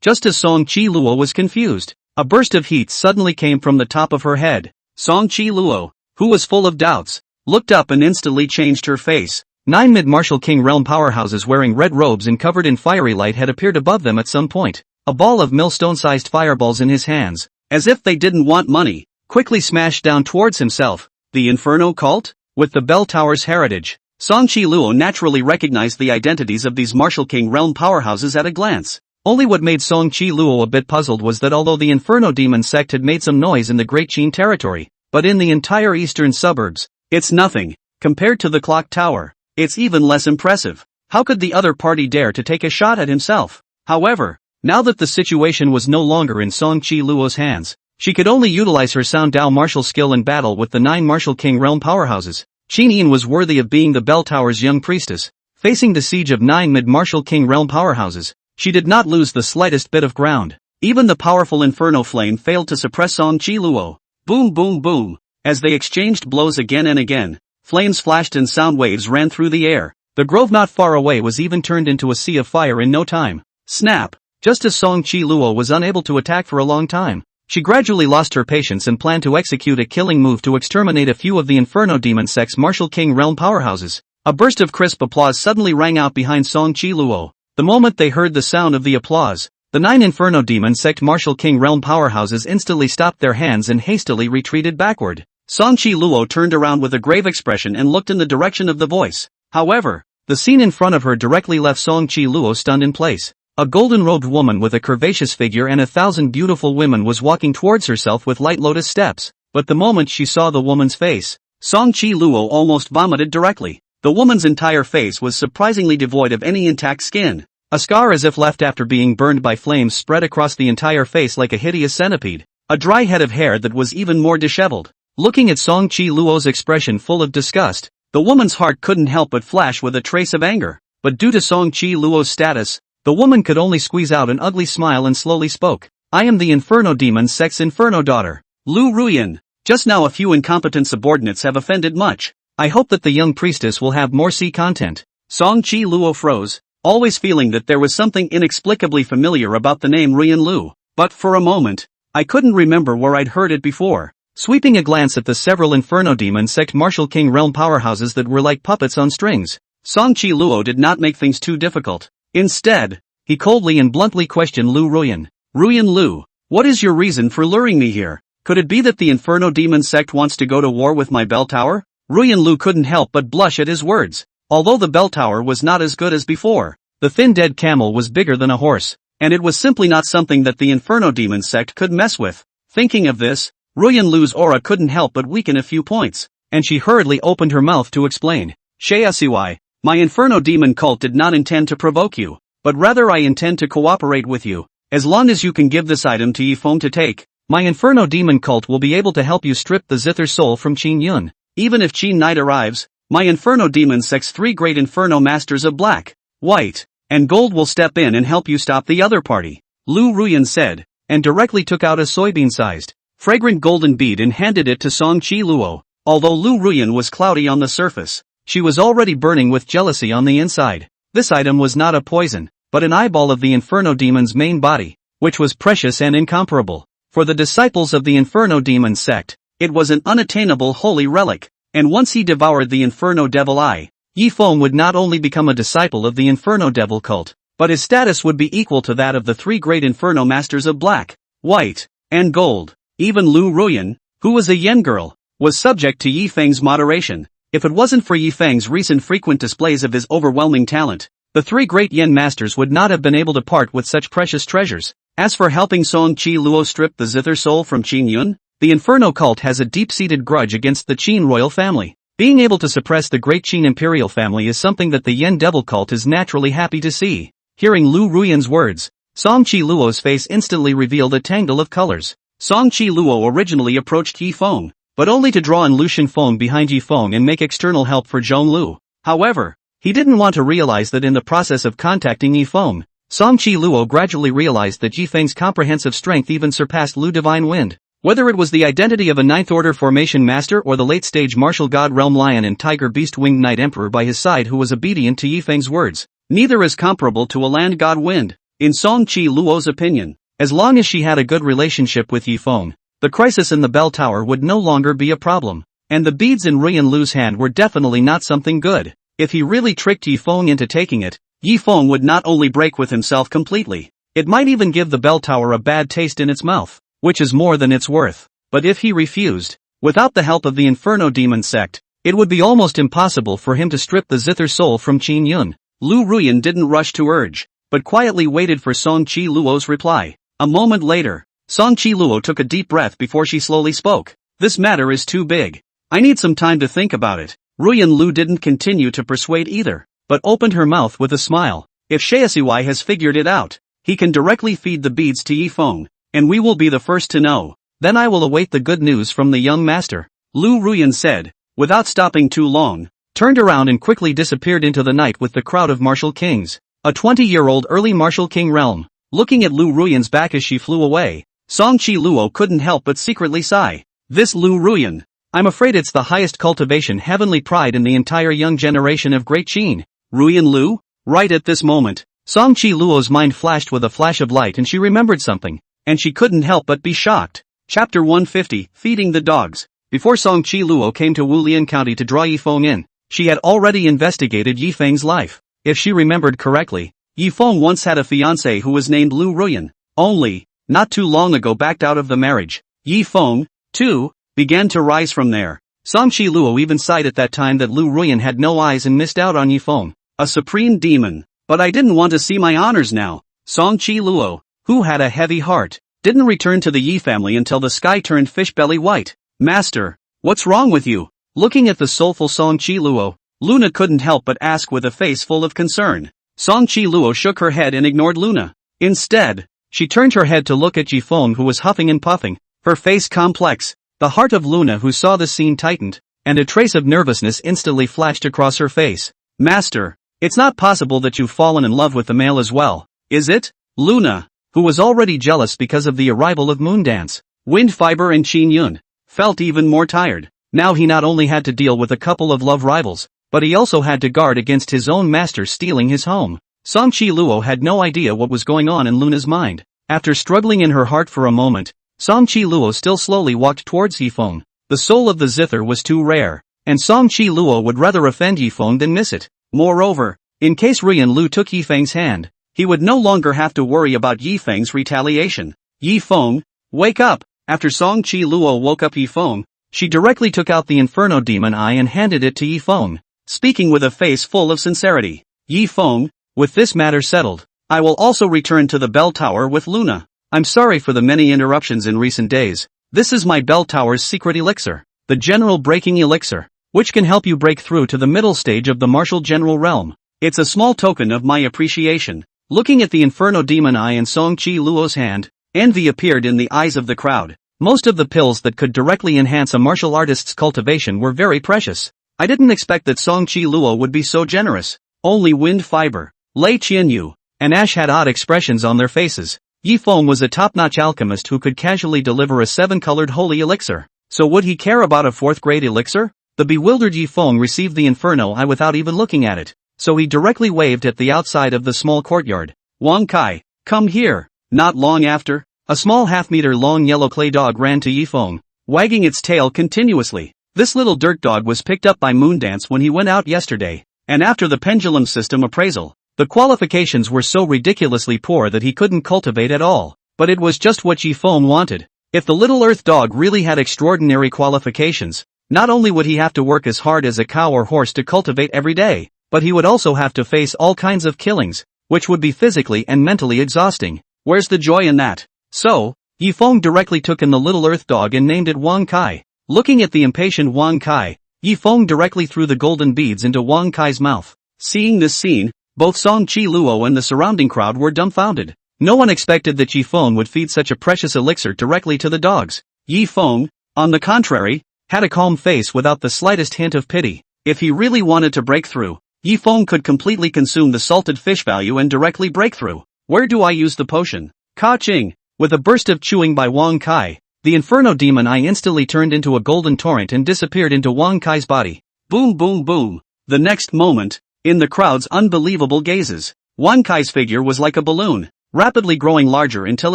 Just as Song Chi Luo was confused, a burst of heat suddenly came from the top of her head. Song Chi Luo, who was full of doubts, looked up and instantly changed her face. 9 mid-martial king realm powerhouses wearing red robes and covered in fiery light had appeared above them at some point. A ball of millstone-sized fireballs in his hands, as if they didn't want money, quickly smashed down towards himself. The Inferno cult? With the bell tower's heritage, Song Chi Luo naturally recognized the identities of these martial king realm powerhouses at a glance. Only what made Song Chi Luo a bit puzzled was that although the Inferno demon sect had made some noise in the Great Qin territory, but in the entire eastern suburbs, it's nothing. Compared to the clock tower, it's even less impressive. How could the other party dare to take a shot at himself? However, now that the situation was no longer in Song Chi Luo's hands, she could only utilize her Sound Dao martial skill in battle with the 9 martial king realm powerhouses. Qin Yin was worthy of being the bell tower's young priestess. Facing the siege of 9 mid-martial king realm powerhouses, she did not lose the slightest bit of ground. Even the powerful Inferno flame failed to suppress Song Chi Luo. Boom boom boom. As they exchanged blows again and again, flames flashed and sound waves ran through the air. The grove not far away was even turned into a sea of fire in no time. Snap! Just as Song Chi Luo was unable to attack for a long time, she gradually lost her patience and planned to execute a killing move to exterminate a few of the Inferno demon sect's martial king realm powerhouses. A burst of crisp applause suddenly rang out behind Song Chi Luo. The moment they heard the sound of the applause, the 9 Inferno demon sect martial king realm powerhouses instantly stopped their hands and hastily retreated backward. Song Chi Luo turned around with a grave expression and looked in the direction of the voice. However, the scene in front of her directly left Song Chi Luo stunned in place. A golden-robed woman with a curvaceous figure and 1,000 beautiful women was walking towards herself with light lotus steps. But the moment she saw the woman's face, Song Chi Luo almost vomited directly. The woman's entire face was surprisingly devoid of any intact skin. A scar as if left after being burned by flames spread across the entire face like a hideous centipede. A dry head of hair that was even more disheveled. Looking at Song Chi Luo's expression full of disgust, the woman's heart couldn't help but flash with a trace of anger. But due to Song Chi Luo's status, the woman could only squeeze out an ugly smile and slowly spoke. I am the Inferno demon sect's Inferno daughter, Lu Ruyan. Just now a few incompetent subordinates have offended much. I hope that the young priestess will have more sea content. Song Chi Luo froze, always feeling that there was something inexplicably familiar about the name Ruyan Lu. But for a moment, I couldn't remember where I'd heard it before. Sweeping a glance at the several Inferno demon sect martial king realm powerhouses that were like puppets on strings, Song Chi Luo did not make things too difficult. Instead, he coldly and bluntly questioned Lu Ruyan. Ruyan Lu, what is your reason for luring me here? Could it be that the Inferno demon sect wants to go to war with my bell tower? Ruyan Lu couldn't help but blush at his words. Although the bell tower was not as good as before, the thin dead camel was bigger than a horse, and it was simply not something that the Inferno demon sect could mess with. Thinking of this, Ruyan Lu's aura couldn't help but weaken a few points, and she hurriedly opened her mouth to explain. Shayasiwai, my Inferno demon cult did not intend to provoke you, but rather I intend to cooperate with you. As long as you can give this item to Yifeng to take, my Inferno demon cult will be able to help you strip the Zither soul from Qin Yun. Even if Qin Night arrives, my Inferno demon sect's 3 great Inferno masters of black, white, and gold will step in and help you stop the other party. Lu Ruyan said, and directly took out a soybean-sized, fragrant golden bead and handed it to Song Chi Luo. Although Lu Ruyan was cloudy on the surface, she was already burning with jealousy on the inside. This item was not a poison, but an eyeball of the Inferno demon's main body, which was precious and incomparable. For the disciples of the Inferno demon sect, it was an unattainable holy relic, and once he devoured the Inferno devil eye, Yi Feng would not only become a disciple of the Inferno Devil cult, but his status would be equal to that of the three great Inferno masters of black, white, and gold. Even Lu Ruyan, who was a Yen girl, was subject to Yi Feng's moderation. If it wasn't for Yi Feng's recent frequent displays of his overwhelming talent, the three great Yen masters would not have been able to part with such precious treasures. As for helping Song Chi Luo strip the Zither soul from Qin Yun, the Inferno cult has a deep-seated grudge against the Qin royal family. Being able to suppress the great Qin imperial family is something that the Yen devil cult is naturally happy to see. Hearing Lu Ruyan's words, Song Chi Luo's face instantly revealed a tangle of colors. Song Chi Luo originally approached Yi Feng, but only to draw in Lu Shenfeng behind Yi Feng and make external help for Zhong Lu. However, he didn't want to realize that in the process of contacting Yi Feng, Song Chi Luo gradually realized that Yi Feng's comprehensive strength even surpassed Lu Divine Wind. Whether it was the identity of a Ninth Order Formation Master or the late-stage Martial God Realm Lion and Tiger Beast Winged Knight Emperor by his side who was obedient to Yi Feng's words, neither is comparable to a Land God Wind. In Song Chi Luo's opinion, as long as she had a good relationship with Yi Feng, the crisis in the bell tower would no longer be a problem, and the beads in Ruyan Lu's hand were definitely not something good. If he really tricked Yi Feng into taking it, Yi Feng would not only break with himself completely, it might even give the bell tower a bad taste in its mouth, which is more than it's worth. But if he refused, without the help of the Inferno Demon sect, it would be almost impossible for him to strip the Zither soul from Qin Yun. Lu Ruyan didn't rush to urge, but quietly waited for Song Chi Luo's reply. A moment later, Song Chi Luo took a deep breath before she slowly spoke. This matter is too big. I need some time to think about it. Ruyan Lu didn't continue to persuade either, but opened her mouth with a smile. If Shaesiwai has figured it out, he can directly feed the beads to Yi Feng, and we will be the first to know. Then I will await the good news from the young master. Lu Ruyan said, without stopping too long, turned around and quickly disappeared into the night with the crowd of martial kings. A 20-year-old early martial king realm. Looking at Lu Ruyan's back as she flew away, Song Chi Luo couldn't help but secretly sigh. This Lu Ruyan. I'm afraid it's the highest cultivation heavenly pride in the entire young generation of Great Qin. Ruyan Lu? Right at this moment, Song Chi Luo's mind flashed with a flash of light and she remembered something, and she couldn't help but be shocked. Chapter 150, Feeding the Dogs. Before Song Chi Luo came to Wulian County to draw Yi Feng in, she had already investigated Yi Feng's life. If she remembered correctly, Yi Feng once had a fiancé who was named Lu Ruyan, only, not too long ago backed out of the marriage. Yi Feng, too, began to rise from there. Song Chi Luo even sighed at that time that Lu Ruyan had no eyes and missed out on Yi Feng, a supreme demon. But I didn't want to see my honors now. Song Chi Luo, who had a heavy heart, didn't return to the Yi family until the sky turned fish belly white. Master, what's wrong with you? Looking at the soulful Song Chi Luo, Luna couldn't help but ask with a face full of concern. Song Chi Luo shook her head and ignored Luna. Instead, she turned her head to look at Yi Feng who was huffing and puffing, her face complex. The heart of Luna who saw the scene tightened, and a trace of nervousness instantly flashed across her face. Master, it's not possible that you've fallen in love with the male as well, is it? Luna, who was already jealous because of the arrival of Moondance, Wind Fiber and Qin Yun, felt even more tired. Now he not only had to deal with a couple of love rivals, but he also had to guard against his own master stealing his home. Song Chi Luo had no idea what was going on in Luna's mind. After struggling in her heart for a moment, Song Chi Luo still slowly walked towards Yi Feng. The soul of the Zither was too rare, and Song Chi Luo would rather offend Yi Feng than miss it. Moreover, in case Ruyan Lu took Yi Feng's hand, he would no longer have to worry about Yi Feng's retaliation. Yi Feng, wake up! After Song Chi Luo woke up Yi Feng, she directly took out the Inferno Demon Eye and handed it to Yi Feng, speaking with a face full of sincerity. Yi Feng, with this matter settled, I will also return to the bell tower with Luna. I'm sorry for the many interruptions in recent days. This is my bell tower's secret elixir, the General Breaking Elixir, which can help you break through to the middle stage of the martial general realm. It's a small token of my appreciation. Looking at the Inferno Demon Eye in Song Chi Luo's hand, envy appeared in the eyes of the crowd. Most of the pills that could directly enhance a martial artist's cultivation were very precious. I didn't expect that Song Chi Luo would be so generous. Only Wind Fiber, Lei Qianyu, and Ash had odd expressions on their faces. Yi Feng was a top-notch alchemist who could casually deliver a 7-colored holy elixir. So would he care about a 4th-grade elixir? The bewildered Yi Feng received the Inferno Eye without even looking at it, so he directly waved at the outside of the small courtyard. Wang Kai, come here. Not long after, a small half-meter-long yellow clay dog ran to Yi Feng, wagging its tail continuously. This little dirt dog was picked up by Moondance when he went out yesterday. and after the pendulum system appraisal, the qualifications were so ridiculously poor that he couldn't cultivate at all. But it was just what Yifeng wanted. If the little earth dog really had extraordinary qualifications, not only would he have to work as hard as a cow or horse to cultivate every day, but he would also have to face all kinds of killings, which would be physically and mentally exhausting. Where's the joy in that? So, Yifeng directly took in the little earth dog and named it Wang Kai. Looking at the impatient Wang Kai, Yifeng directly threw the golden beads into Wang Kai's mouth. Seeing this scene, both Song Chi Luo and the surrounding crowd were dumbfounded. No one expected that Yifeng would feed such a precious elixir directly to the dogs. Yifeng, on the contrary, had a calm face without the slightest hint of pity. If he really wanted to break through, Yifeng could completely consume the salted fish value and directly break through. Where do I use the potion? Ka-ching! With a burst of chewing by Wang Kai, the Inferno Demon Eye instantly turned into a golden torrent and disappeared into Wang Kai's body. Boom boom boom. The next moment, in the crowd's unbelievable gazes, Wang Kai's figure was like a balloon, rapidly growing larger until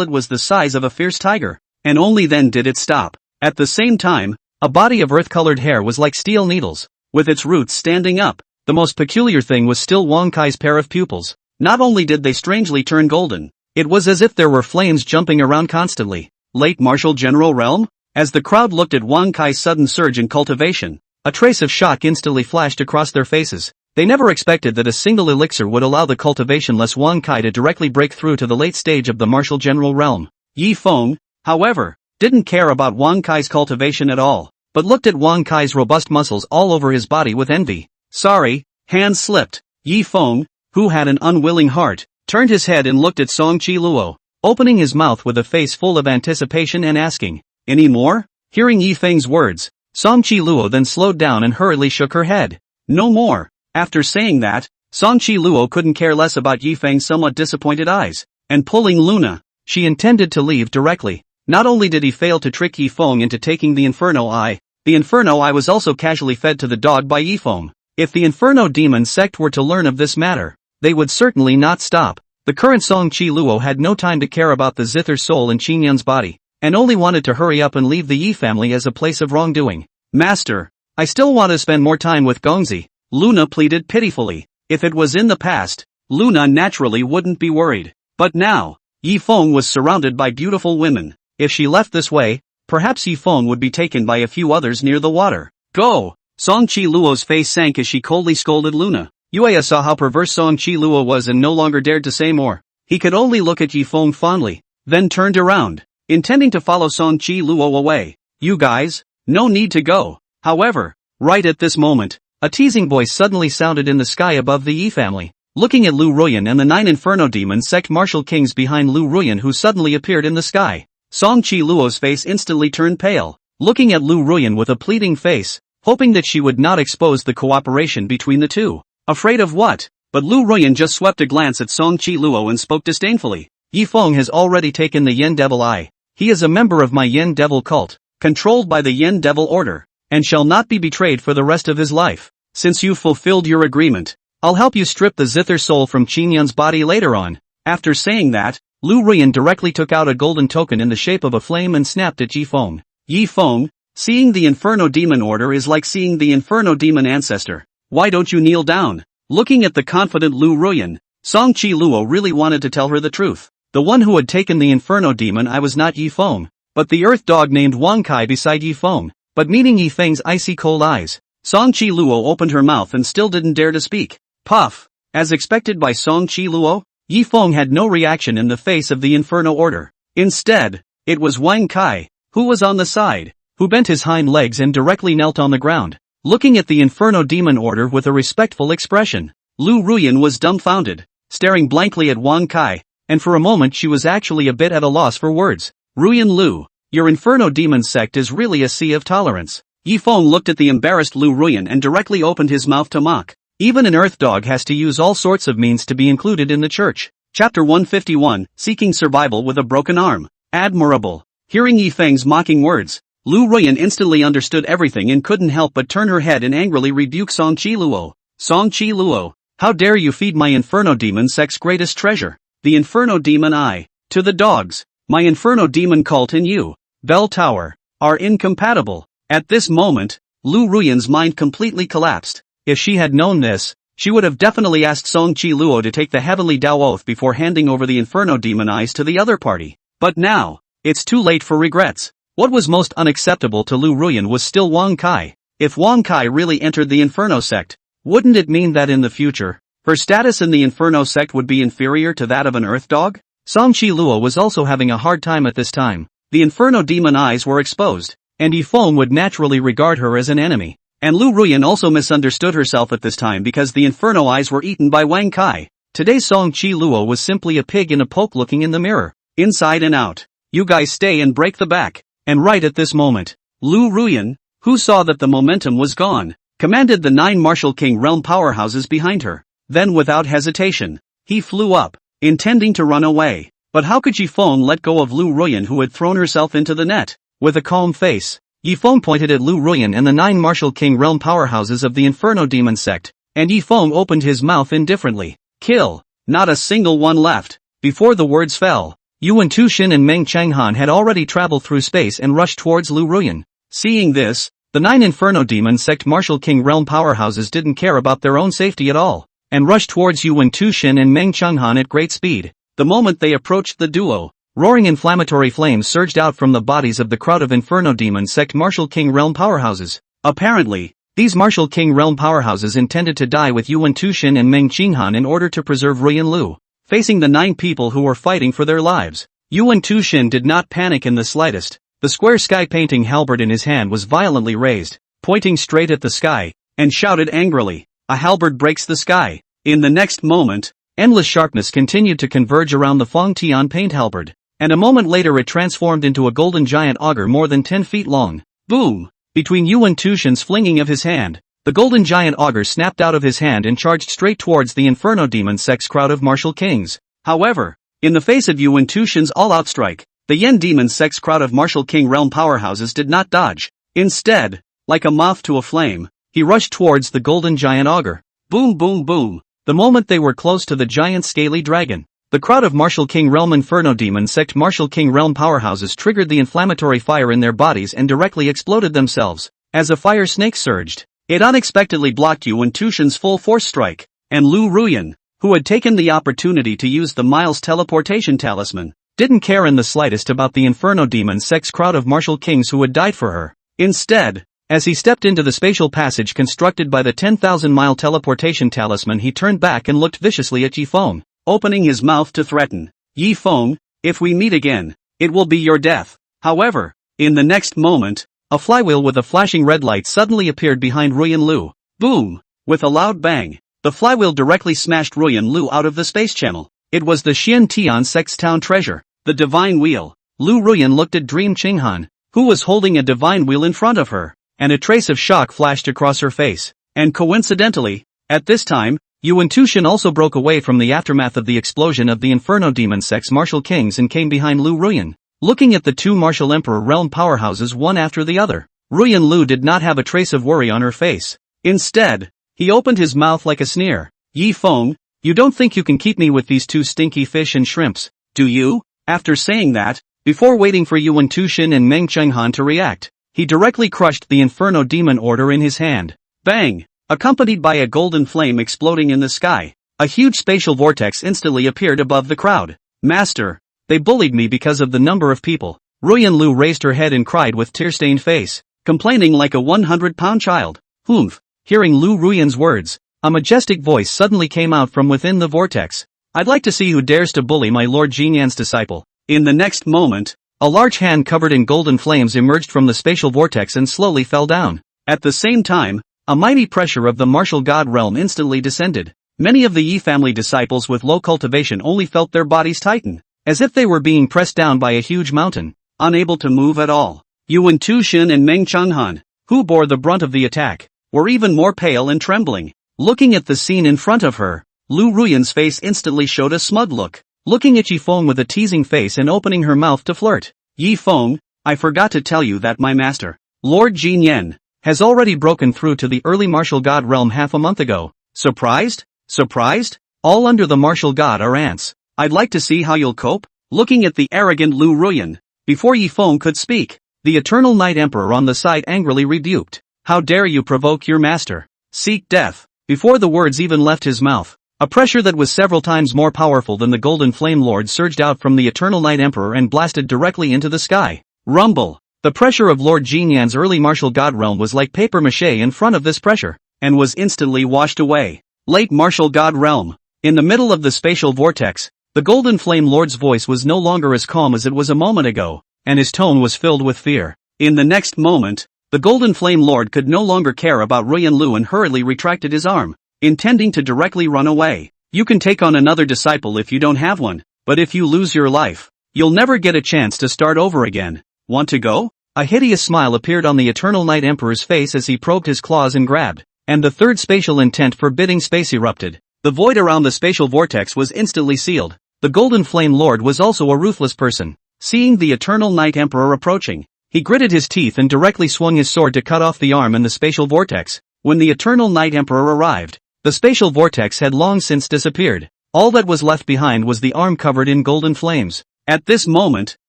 it was the size of a fierce tiger. And only then did it stop. At the same time, a body of earth-colored hair was like steel needles, with its roots standing up. The most peculiar thing was still Wang Kai's pair of pupils. Not only did they strangely turn golden, it was as if there were flames jumping around constantly. Late Martial General Realm? As the crowd looked at Wang Kai's sudden surge in cultivation, a trace of shock instantly flashed across their faces. They never expected that a single elixir would allow the cultivation-less Wang Kai to directly break through to the late stage of the Martial General Realm. Yifeng, however, didn't care about Wang Kai's cultivation at all, but looked at Wang Kai's robust muscles all over his body with envy. Sorry, hands slipped. Yifeng, who had an unwilling heart, turned his head and looked at Song Chi Luo, opening his mouth with a face full of anticipation and asking, "Any more?" Hearing Yifeng's words, Song Chi Luo then slowed down and hurriedly shook her head. No more. After saying that, Song Chi Luo couldn't care less about Yifeng's somewhat disappointed eyes, and pulling Luna, she intended to leave directly. Not only did he fail to trick Yifeng into taking the Inferno Eye, the Inferno Eye was also casually fed to the dog by Yifeng. If the Inferno Demon sect were to learn of this matter, they would certainly not stop. The current Song Chi Luo had no time to care about the Zither soul in Qinyan's body, and only wanted to hurry up and leave the Yi family as a place of wrongdoing. Master, I still want to spend more time with Gongzi, Luna pleaded pitifully. If it was in the past, Luna naturally wouldn't be worried. But now, Yifeng was surrounded by beautiful women. If she left this way, perhaps Yifeng would be taken by a few others near the water. Go! Song Chi Luo's face sank as she coldly scolded Luna. Yuya saw how perverse Song Chi Luo was and no longer dared to say more. He could only look at Yifeng fondly, then turned around, intending to follow Song Chi Luo away. You guys, no need to go. However, right at this moment, a teasing voice suddenly sounded in the sky above the Yi family. Looking at Lu Ruyan and the 9 Inferno Demon sect martial kings behind Lu Ruyan who suddenly appeared in the sky, Song Chi Luo's face instantly turned pale. Looking at Lu Ruyan with a pleading face, hoping that she would not expose the cooperation between the two. Afraid of what? But Lu Ruyan just swept a glance at Song Chi Luo and spoke disdainfully. Yifeng has already taken the Yen Devil Eye. He is a member of my Yen Devil cult, controlled by the Yen Devil Order, and shall not be betrayed for the rest of his life. Since you've fulfilled your agreement, I'll help you strip the Zither soul from Qinyan's body later on. After saying that, Lu Ruyan directly took out a golden token in the shape of a flame and snapped at Yifeng. Yifeng, seeing the Inferno Demon Order is like seeing the Inferno Demon Ancestor. Why don't you kneel down? Looking at the confident Lu Ruyan, Song Chi Luo really wanted to tell her the truth. The one who had taken the Inferno Demon Eye was not Yifeng, but the earth dog named Wang Kai beside Yifeng, but meeting Yifeng's icy cold eyes, Song Chi Luo opened her mouth and still didn't dare to speak. Puff! As expected by Song Chi Luo, Yifeng had no reaction in the face of the Inferno Order. Instead, it was Wang Kai, who was on the side, who bent his hind legs and directly knelt on the ground, looking at the Inferno Demon Order with a respectful expression. Lu Ruyan was dumbfounded, staring blankly at Wang Kai, and for a moment she was actually a bit at a loss for words. Ruyan Lu, your Inferno Demon sect is really a sea of tolerance. Yifeng looked at the embarrassed Lu Ruyan and directly opened his mouth to mock. Even an earth dog has to use all sorts of means to be included in the church. Chapter 151, Seeking Survival with a Broken Arm. Admirable. Hearing Yifeng's mocking words, Lu Ruyan instantly understood everything and couldn't help but turn her head and angrily rebuke Song Chi Luo. Song Chi Luo, how dare you feed my Inferno Demon sect's greatest treasure, the Inferno Demon Eye, to the dogs. My Inferno Demon cult and you, Bell Tower, are incompatible. At this moment, Lu Ruyan's mind completely collapsed. If she had known this, she would have definitely asked Song Chi Luo to take the heavenly Dao oath before handing over the Inferno Demon Eyes to the other party. But now, it's too late for regrets. What was most unacceptable to Lu Ruyan was still Wang Kai. If Wang Kai really entered the Inferno sect, wouldn't it mean that in the future, her status in the Inferno sect would be inferior to that of an Earth Dog? Song Chi Luo was also having a hard time at this time. The Inferno Demon Eyes were exposed, and Yifeng would naturally regard her as an enemy. And Lu Ruyan also misunderstood herself at this time because the Inferno Eyes were eaten by Wang Kai. Today's Song Chi Luo was simply a pig in a poke looking in the mirror, inside and out. You guys stay and break the back. And right at this moment, Lu Ruyan, who saw that the momentum was gone, commanded the 9 Martial King realm powerhouses behind her. Then without hesitation, he flew up, intending to run away. But how could Yifeng let go of Lu Ruyan, who had thrown herself into the net? With a calm face, Yifeng pointed at Lu Ruyan and the 9 Martial King realm powerhouses of the Inferno Demon sect, and Yifeng opened his mouth indifferently. Kill! Not a single one left. Before the words fell, Yuan Tushin and Meng Changhan had already traveled through space and rushed towards Lu Ruyan. Seeing this, the 9 Inferno Demon sect Martial King realm powerhouses didn't care about their own safety at all, and rushed towards Yuan Tushin and Meng Changhan at great speed. The moment they approached the duo, roaring inflammatory flames surged out from the bodies of the crowd of Inferno Demon sect Martial King realm powerhouses. Apparently, these Martial King realm powerhouses intended to die with Yuan Tushin and Meng Changhan in order to preserve Ruyan Lu. Facing the 9 people who were fighting for their lives, Yuan Tushin did not panic in the slightest. The square sky painting halberd in his hand was violently raised, pointing straight at the sky, and shouted angrily, "A halberd breaks the sky." In the next moment, endless sharpness continued to converge around the Fong Tian paint halberd, and a moment later it transformed into a golden giant auger more than 10 feet long. Boom! Between Yuan Tushin's flinging of his hand, the golden giant auger snapped out of his hand and charged straight towards the Inferno Demon sect's crowd of martial kings. However, in the face of Yuan Tushin's all-out strike, the Yen Demon sect's crowd of martial king realm powerhouses did not dodge. Instead, like a moth to a flame, he rushed towards the golden giant auger. Boom boom boom! The moment they were close to the giant scaly dragon, the crowd of Martial King Realm Inferno Demon sect Martial King Realm powerhouses triggered the inflammatory fire in their bodies and directly exploded themselves. As a fire snake surged, it unexpectedly blocked Yuan Tushin's full force strike, and Lu Ruyan, who had taken the opportunity to use the Miles teleportation talisman, didn't care in the slightest about the Inferno Demon sect's crowd of martial kings who had died for her. Instead, as he stepped into the spatial passage constructed by the 10,000-mile teleportation talisman, he turned back and looked viciously at Yifeng, opening his mouth to threaten. "Yifeng, if we meet again, it will be your death." However, in the next moment, a flywheel with a flashing red light suddenly appeared behind Ruyan Lu. Boom! With a loud bang, the flywheel directly smashed Ruyan Lu out of the space channel. It was the Xian Tian sect's town treasure, the Divine Wheel. Lu Ruyan looked at Dream Qinghan, who was holding a Divine Wheel in front of her, and a trace of shock flashed across her face. And coincidentally, at this time, Yuan Tushin also broke away from the aftermath of the explosion of the Inferno Demon sect's martial kings and came behind Lu Ruyan, looking at the 2 martial emperor realm powerhouses one after the other. Ruyan Lu did not have a trace of worry on her face. Instead, he opened his mouth like a sneer. "Yifeng, you don't think you can keep me with these 2 stinky fish and shrimps, do you?" After saying that, before waiting for Yuan Tushin and Meng Chenghan to react, he directly crushed the Inferno Demon Order in his hand. Bang! Accompanied by a golden flame exploding in the sky, a huge spatial vortex instantly appeared above the crowd. "Master, they bullied me because of the number of people." Ruyan Lu raised her head and cried with tear-stained face, complaining like a 100-pound child. "Humph!" Hearing Lu Ruyan's words, a majestic voice suddenly came out from within the vortex. "I'd like to see who dares to bully my Lord Jinyan's disciple." In the next moment, a large hand covered in golden flames emerged from the spatial vortex and slowly fell down. At the same time, a mighty pressure of the martial god realm instantly descended. Many of the Yi family disciples with low cultivation only felt their bodies tighten, as if they were being pressed down by a huge mountain, unable to move at all. Yuan Tushin and Meng Chenghan, who bore the brunt of the attack, were even more pale and trembling. Looking at the scene in front of her, Lu Ruyan's face instantly showed a smug look, looking at Yifeng with a teasing face and opening her mouth to flirt. "Yifeng, I forgot to tell you that my master, Lord Jinyan, has already broken through to the early martial god realm half a month ago. Surprised? Surprised? All under the martial god are ants. I'd like to see how you'll cope." Looking at the arrogant Lu Ruyan, before Yifeng could speak, the Eternal Night Emperor on the side angrily rebuked. "How dare you provoke your master? Seek death." Before the words even left his mouth, a pressure that was several times more powerful than the Golden Flame Lord surged out from the Eternal Night Emperor and blasted directly into the sky. Rumble! The pressure of Lord Jinyan's early martial god realm was like paper mache in front of this pressure, and was instantly washed away. Late martial god realm. In the middle of the spatial vortex, the Golden Flame Lord's voice was no longer as calm as it was a moment ago, and his tone was filled with fear. In the next moment, the Golden Flame Lord could no longer care about Ruyan Lu and hurriedly retracted his arm, intending to directly run away. You can take on another disciple if you don't have one, but if you lose your life, you'll never get a chance to start over again. Want to go? A hideous smile appeared on the Eternal Night Emperor's face as he probed his claws and grabbed, and the third spatial intent forbidding space erupted. The void around the spatial vortex was instantly sealed. The Golden Flame Lord was also a ruthless person. Seeing the Eternal Night Emperor approaching, he gritted his teeth and directly swung his sword to cut off the arm in the spatial vortex. When the Eternal Night Emperor arrived, the spatial vortex had long since disappeared. All that was left behind was the arm covered in golden flames. At this moment,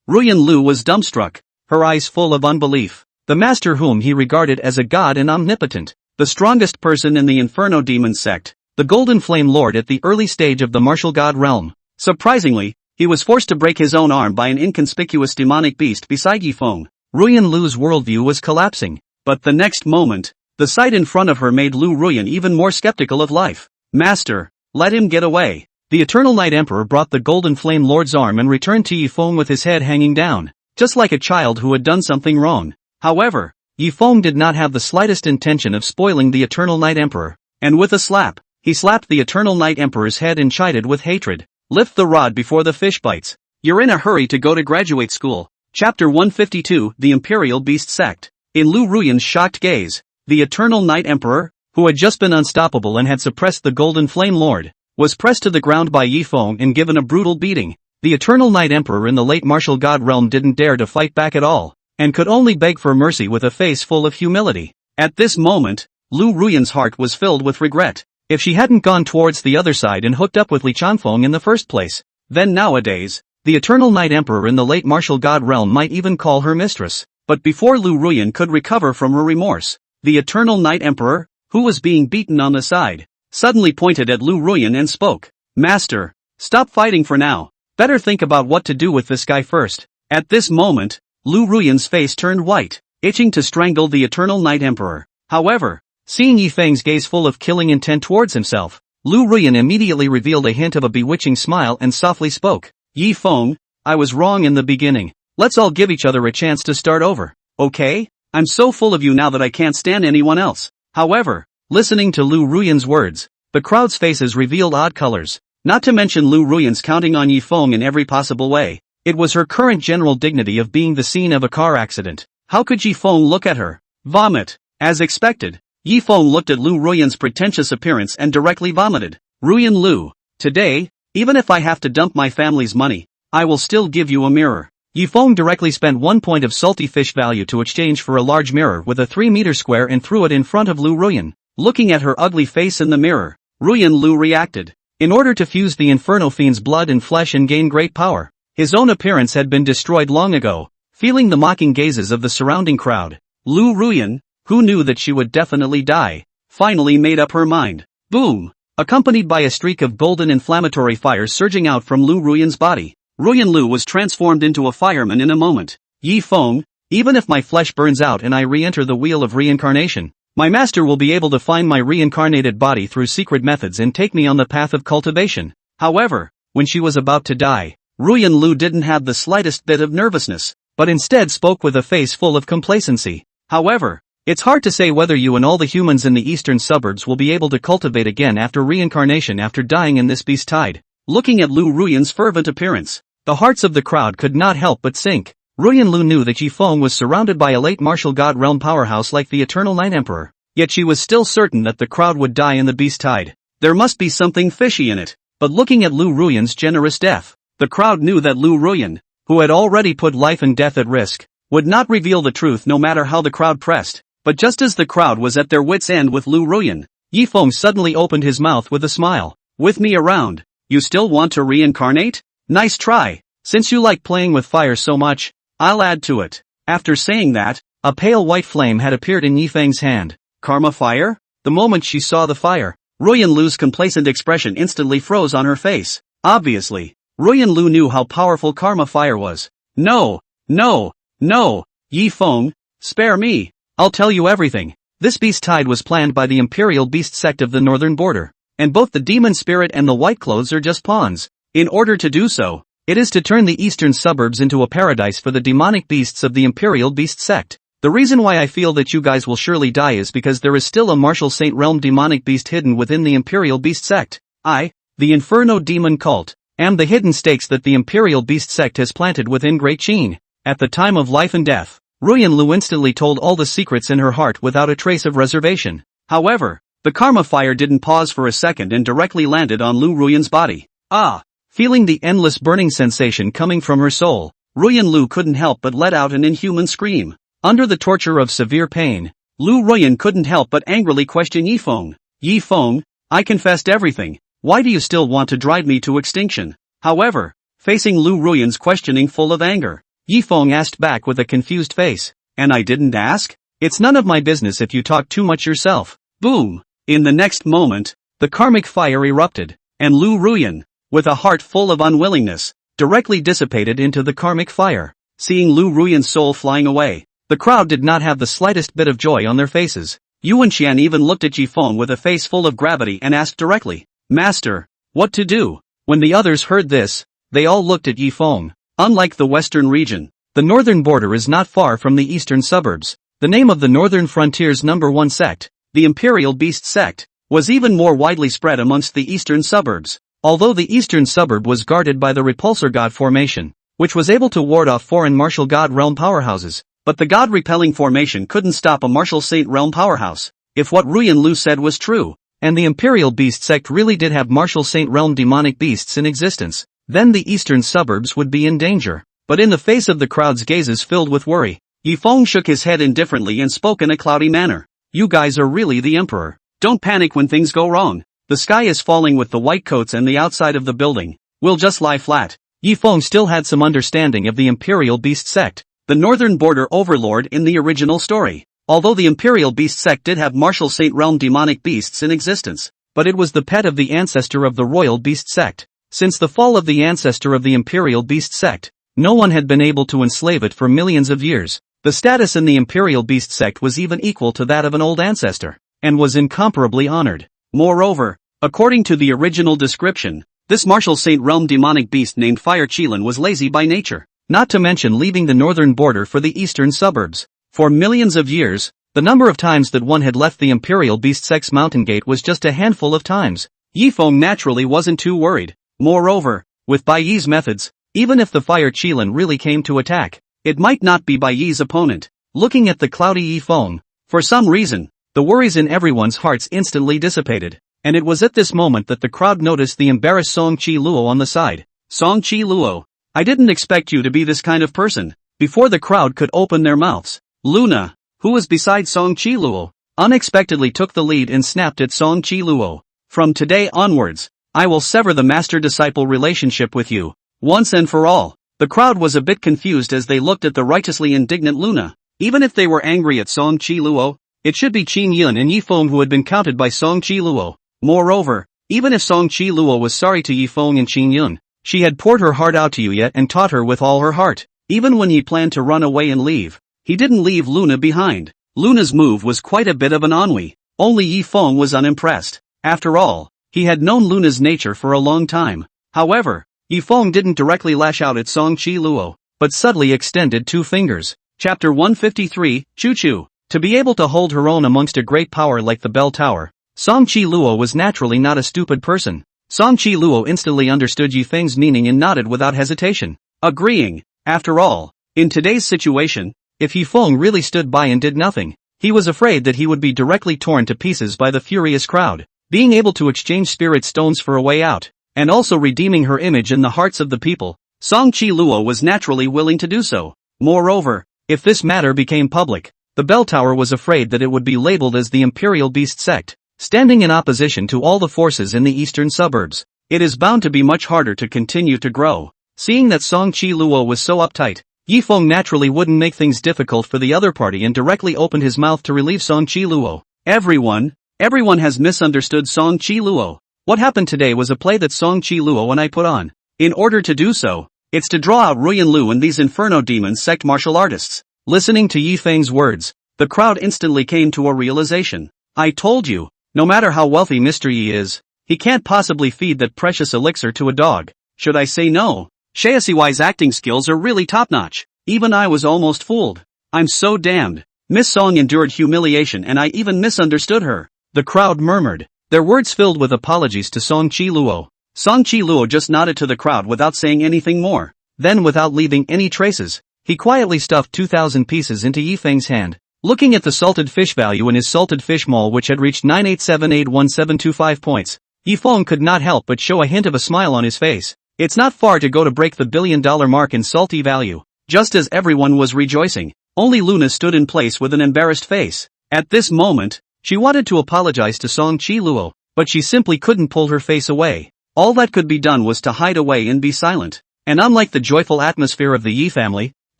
Ruyan Lu was dumbstruck, her eyes full of unbelief. The master whom he regarded as a god and omnipotent, the strongest person in the Inferno Demon sect, the Golden Flame Lord at the early stage of the martial god realm. Surprisingly, he was forced to break his own arm by an inconspicuous demonic beast beside Yifeng. Ruyan Lu's worldview was collapsing, but the next moment, the sight in front of her made Lu Ruyan even more skeptical of life. Master, let him get away. The Eternal Night Emperor brought the Golden Flame Lord's arm and returned to Yifeng with his head hanging down, just like a child who had done something wrong. However, Yifeng did not have the slightest intention of spoiling the Eternal Night Emperor, and with a slap, he slapped the Eternal Night Emperor's head and chided with hatred. Lift the rod before the fish bites. You're in a hurry to go to graduate school. Chapter 152, The Imperial Beast Sect. In Lu Ruyan's shocked gaze, the Eternal Night Emperor, who had just been unstoppable and had suppressed the Golden Flame Lord, was pressed to the ground by Yifeng and given a brutal beating. The Eternal Night Emperor in the late martial god realm didn't dare to fight back at all, and could only beg for mercy with a face full of humility. At this moment, Lu Ruyan's heart was filled with regret. If she hadn't gone towards the other side and hooked up with Li Chanfeng in the first place, then nowadays, the Eternal Night Emperor in the late martial god realm might even call her mistress. But before Lu Ruyan could recover from her remorse, the Eternal Night Emperor, who was being beaten on the side, suddenly pointed at Lu Ruyan and spoke. Master, stop fighting for now. Better think about what to do with this guy first. At this moment, Lu Ruyan's face turned white, itching to strangle the Eternal Night Emperor. However, seeing Yifeng's gaze full of killing intent towards himself, Lu Ruyan immediately revealed a hint of a bewitching smile and softly spoke. Yifeng, I was wrong in the beginning. Let's all give each other a chance to start over, okay? I'm so full of you now that I can't stand anyone else. However, listening to Lu Ruyan's words, the crowd's faces revealed odd colors, not to mention Lu Ruyan's counting on Yifeng in every possible way. It was her current general dignity of being the scene of a car accident. How could Yifeng look at her? Vomit. As expected, Yifeng looked at Lu Ruyan's pretentious appearance and directly vomited. Ruyan Lu, today, even if I have to dump my family's money, I will still give you a mirror. Yifeng directly spent 1 point of salty fish value to exchange for a large mirror with a 3-meter square and threw it in front of Lu Ruyan. Looking at her ugly face in the mirror, Ruyan Lu reacted. In order to fuse the Inferno Fiend's blood and flesh and gain great power, his own appearance had been destroyed long ago. Feeling the mocking gazes of the surrounding crowd, Lu Ruyan, who knew that she would definitely die, finally made up her mind. Boom! Accompanied by a streak of golden inflammatory fire surging out from Lu Ruyan's body, Ruyan Lu was transformed into a fireman in a moment. Yifeng, even if my flesh burns out and I re-enter the wheel of reincarnation, my master will be able to find my reincarnated body through secret methods and take me on the path of cultivation. However, when she was about to die, Ruyan Lu didn't have the slightest bit of nervousness, but instead spoke with a face full of complacency. However, it's hard to say whether you and all the humans in the eastern suburbs will be able to cultivate again after reincarnation after dying in this beast tide. Looking at Lu Ruyan's fervent appearance, the hearts of the crowd could not help but sink. Ruyan Lu knew that Yifeng was surrounded by a late martial god realm powerhouse like the Eternal Night Emperor, yet she was still certain that the crowd would die in the beast tide. There must be something fishy in it. But looking at Lu Ruyan's generous death, the crowd knew that Lu Ruyan, who had already put life and death at risk, would not reveal the truth no matter how the crowd pressed. But just as the crowd was at their wits' end with Lu Ruyan, Yifeng suddenly opened his mouth with a smile. With me around, you still want to reincarnate? Nice try. Since you like playing with fire so much, I'll add to it. After saying that, a pale white flame had appeared in Yifeng's hand. Karma fire? The moment she saw the fire, Ruyan Lu's complacent expression instantly froze on her face. Obviously, Ruyan Lu knew how powerful karma fire was. No, no, no, Yi Feng, spare me. I'll tell you everything. This beast tide was planned by the Imperial Beast sect of the northern border. And both the demon spirit and the white clothes are just pawns. In order to do so, it is to turn the eastern suburbs into a paradise for the demonic beasts of the Imperial Beast sect. The reason why I feel that you guys will surely die is because there is still a Martial Saint Realm demonic beast hidden within the Imperial Beast sect. I, the Inferno Demon Cult, am the hidden stakes that the Imperial Beast sect has planted within Great Qin. At the time of life and death, Ruyan Lu instantly told all the secrets in her heart without a trace of reservation. However, the karma fire didn't pause for a second and directly landed on Lu Ruyan's body. Ah! Feeling the endless burning sensation coming from her soul, Ruyan Lu couldn't help but let out an inhuman scream. Under the torture of severe pain, Lu Ruyan couldn't help but angrily question Yi Feng. Yi Feng, I confessed everything. Why do you still want to drive me to extinction? However, facing Lu Ruyan's questioning full of anger, Yi Feng asked back with a confused face. And I didn't ask? It's none of my business if you talk too much yourself. Boom! In the next moment, the karmic fire erupted, and Lu Ruyan, with a heart full of unwillingness, directly dissipated into the karmic fire. Seeing Lu Ruyan's soul flying away, the crowd did not have the slightest bit of joy on their faces. Yuan Qian even looked at Yi Feng with a face full of gravity and asked directly, Master, what to do? When the others heard this, they all looked at Yi Feng. Unlike the western region, the northern border is not far from the eastern suburbs. The name of the northern frontier's #1 sect, the Imperial Beast sect, was even more widely spread amongst the eastern suburbs. Although the eastern suburb was guarded by the Repulsor God formation, which was able to ward off foreign martial god realm powerhouses, but the god-repelling formation couldn't stop a martial saint realm powerhouse. If what Ruyan Lu said was true, and the Imperial Beast sect really did have martial saint realm demonic beasts in existence, then the eastern suburbs would be in danger. But in the face of the crowd's gazes filled with worry, Yi Feng shook his head indifferently and spoke in a cloudy manner. You guys are really the emperor. Don't panic when things go wrong. The sky is falling with the white coats and the outside of the building will just lie flat. Yi Feng still had some understanding of the Imperial Beast sect, the northern border overlord in the original story. Although the Imperial Beast sect did have martial saint realm demonic beasts in existence, but it was the pet of the ancestor of the Royal Beast sect. Since the fall of the ancestor of the Imperial Beast sect, no one had been able to enslave it for millions of years. The status in the Imperial Beast sect was even equal to that of an old ancestor, and was incomparably honored. Moreover, according to the original description, this martial saint realm demonic beast named Fire Qilin was lazy by nature, not to mention leaving the northern border for the eastern suburbs. For millions of years, the number of times that one had left the Imperial Beast sect's mountain gate was just a handful of times. Yi Feng naturally wasn't too worried. Moreover, with Bai Yi's methods, even if the Fire Qilin really came to attack, it might not be Bai Yi's opponent. Looking at the cloudy Yi Feng, for some reason, the worries in everyone's hearts instantly dissipated, and it was at this moment that the crowd noticed the embarrassed Song Chi Luo on the side. Song Chi Luo, I didn't expect you to be this kind of person. Before the crowd could open their mouths, Luna, who was beside Song Chi Luo, unexpectedly took the lead and snapped at Song Chi Luo. From today onwards, I will sever the master-disciple relationship with you, once and for all. The crowd was a bit confused as they looked at the righteously indignant Luna. Even if they were angry at Song Chi Luo, it should be Qin Yun and Yi Feng who had been counted by Song Chi Luo. Moreover, even if Song Chi Luo was sorry to Yi Feng and Qin Yun, she had poured her heart out to you yet and taught her with all her heart. Even when he planned to run away and leave, he didn't leave Luna behind. Luna's move was quite a bit of an ennui. Only Yi Feng was unimpressed. After all, he had known Luna's nature for a long time. However, Yi Feng didn't directly lash out at Song Chi Luo, but subtly extended 2 fingers. Chapter 153, Choo Choo. To be able to hold her own amongst a great power like the Bell Tower, Song Chi Luo was naturally not a stupid person. Song Chi Luo instantly understood Yi Feng's meaning and nodded without hesitation, agreeing. After all, in today's situation, if Yi Feng really stood by and did nothing, he was afraid that he would be directly torn to pieces by the furious crowd. Being able to exchange spirit stones for a way out, and also redeeming her image in the hearts of the people, Song Chi Luo was naturally willing to do so. Moreover, if this matter became public, the Bell Tower was afraid that it would be labeled as the Imperial Beast sect, standing in opposition to all the forces in the eastern suburbs. It is bound to be much harder to continue to grow. Seeing that Song Chi Luo was so uptight, Yi Feng naturally wouldn't make things difficult for the other party and directly opened his mouth to relieve Song Chi Luo. Everyone, Everyone has misunderstood Song Chi Luo. What happened today was a play that Song Chi Luo and I put on. In order to do so, it's to draw out Ruyan Lu and these Inferno Demon sect martial artists. Listening to Yi Feng's words, the crowd instantly came to a realization. I told you, no matter how wealthy Mr. Yi is, he can't possibly feed that precious elixir to a dog. Should I say no? Shaesiwai's acting skills are really top-notch. Even I was almost fooled. I'm so damned. Miss Song endured humiliation and I even misunderstood her. The crowd murmured, their words filled with apologies to Song Chi Luo. Song Chi Luo just nodded to the crowd without saying anything more. Then without leaving any traces, he quietly stuffed 2,000 pieces into Yi Feng's hand. Looking at the salted fish value in his salted fish mall which had reached 987811725 points, Yi Feng could not help but show a hint of a smile on his face. It's not far to go to break the $1 billion mark in salty value. Just as everyone was rejoicing, only Luna stood in place with an embarrassed face. At this moment, she wanted to apologize to Song Chi Luo, but she simply couldn't pull her face away. All that could be done was to hide away and be silent. And unlike the joyful atmosphere of the Yi family,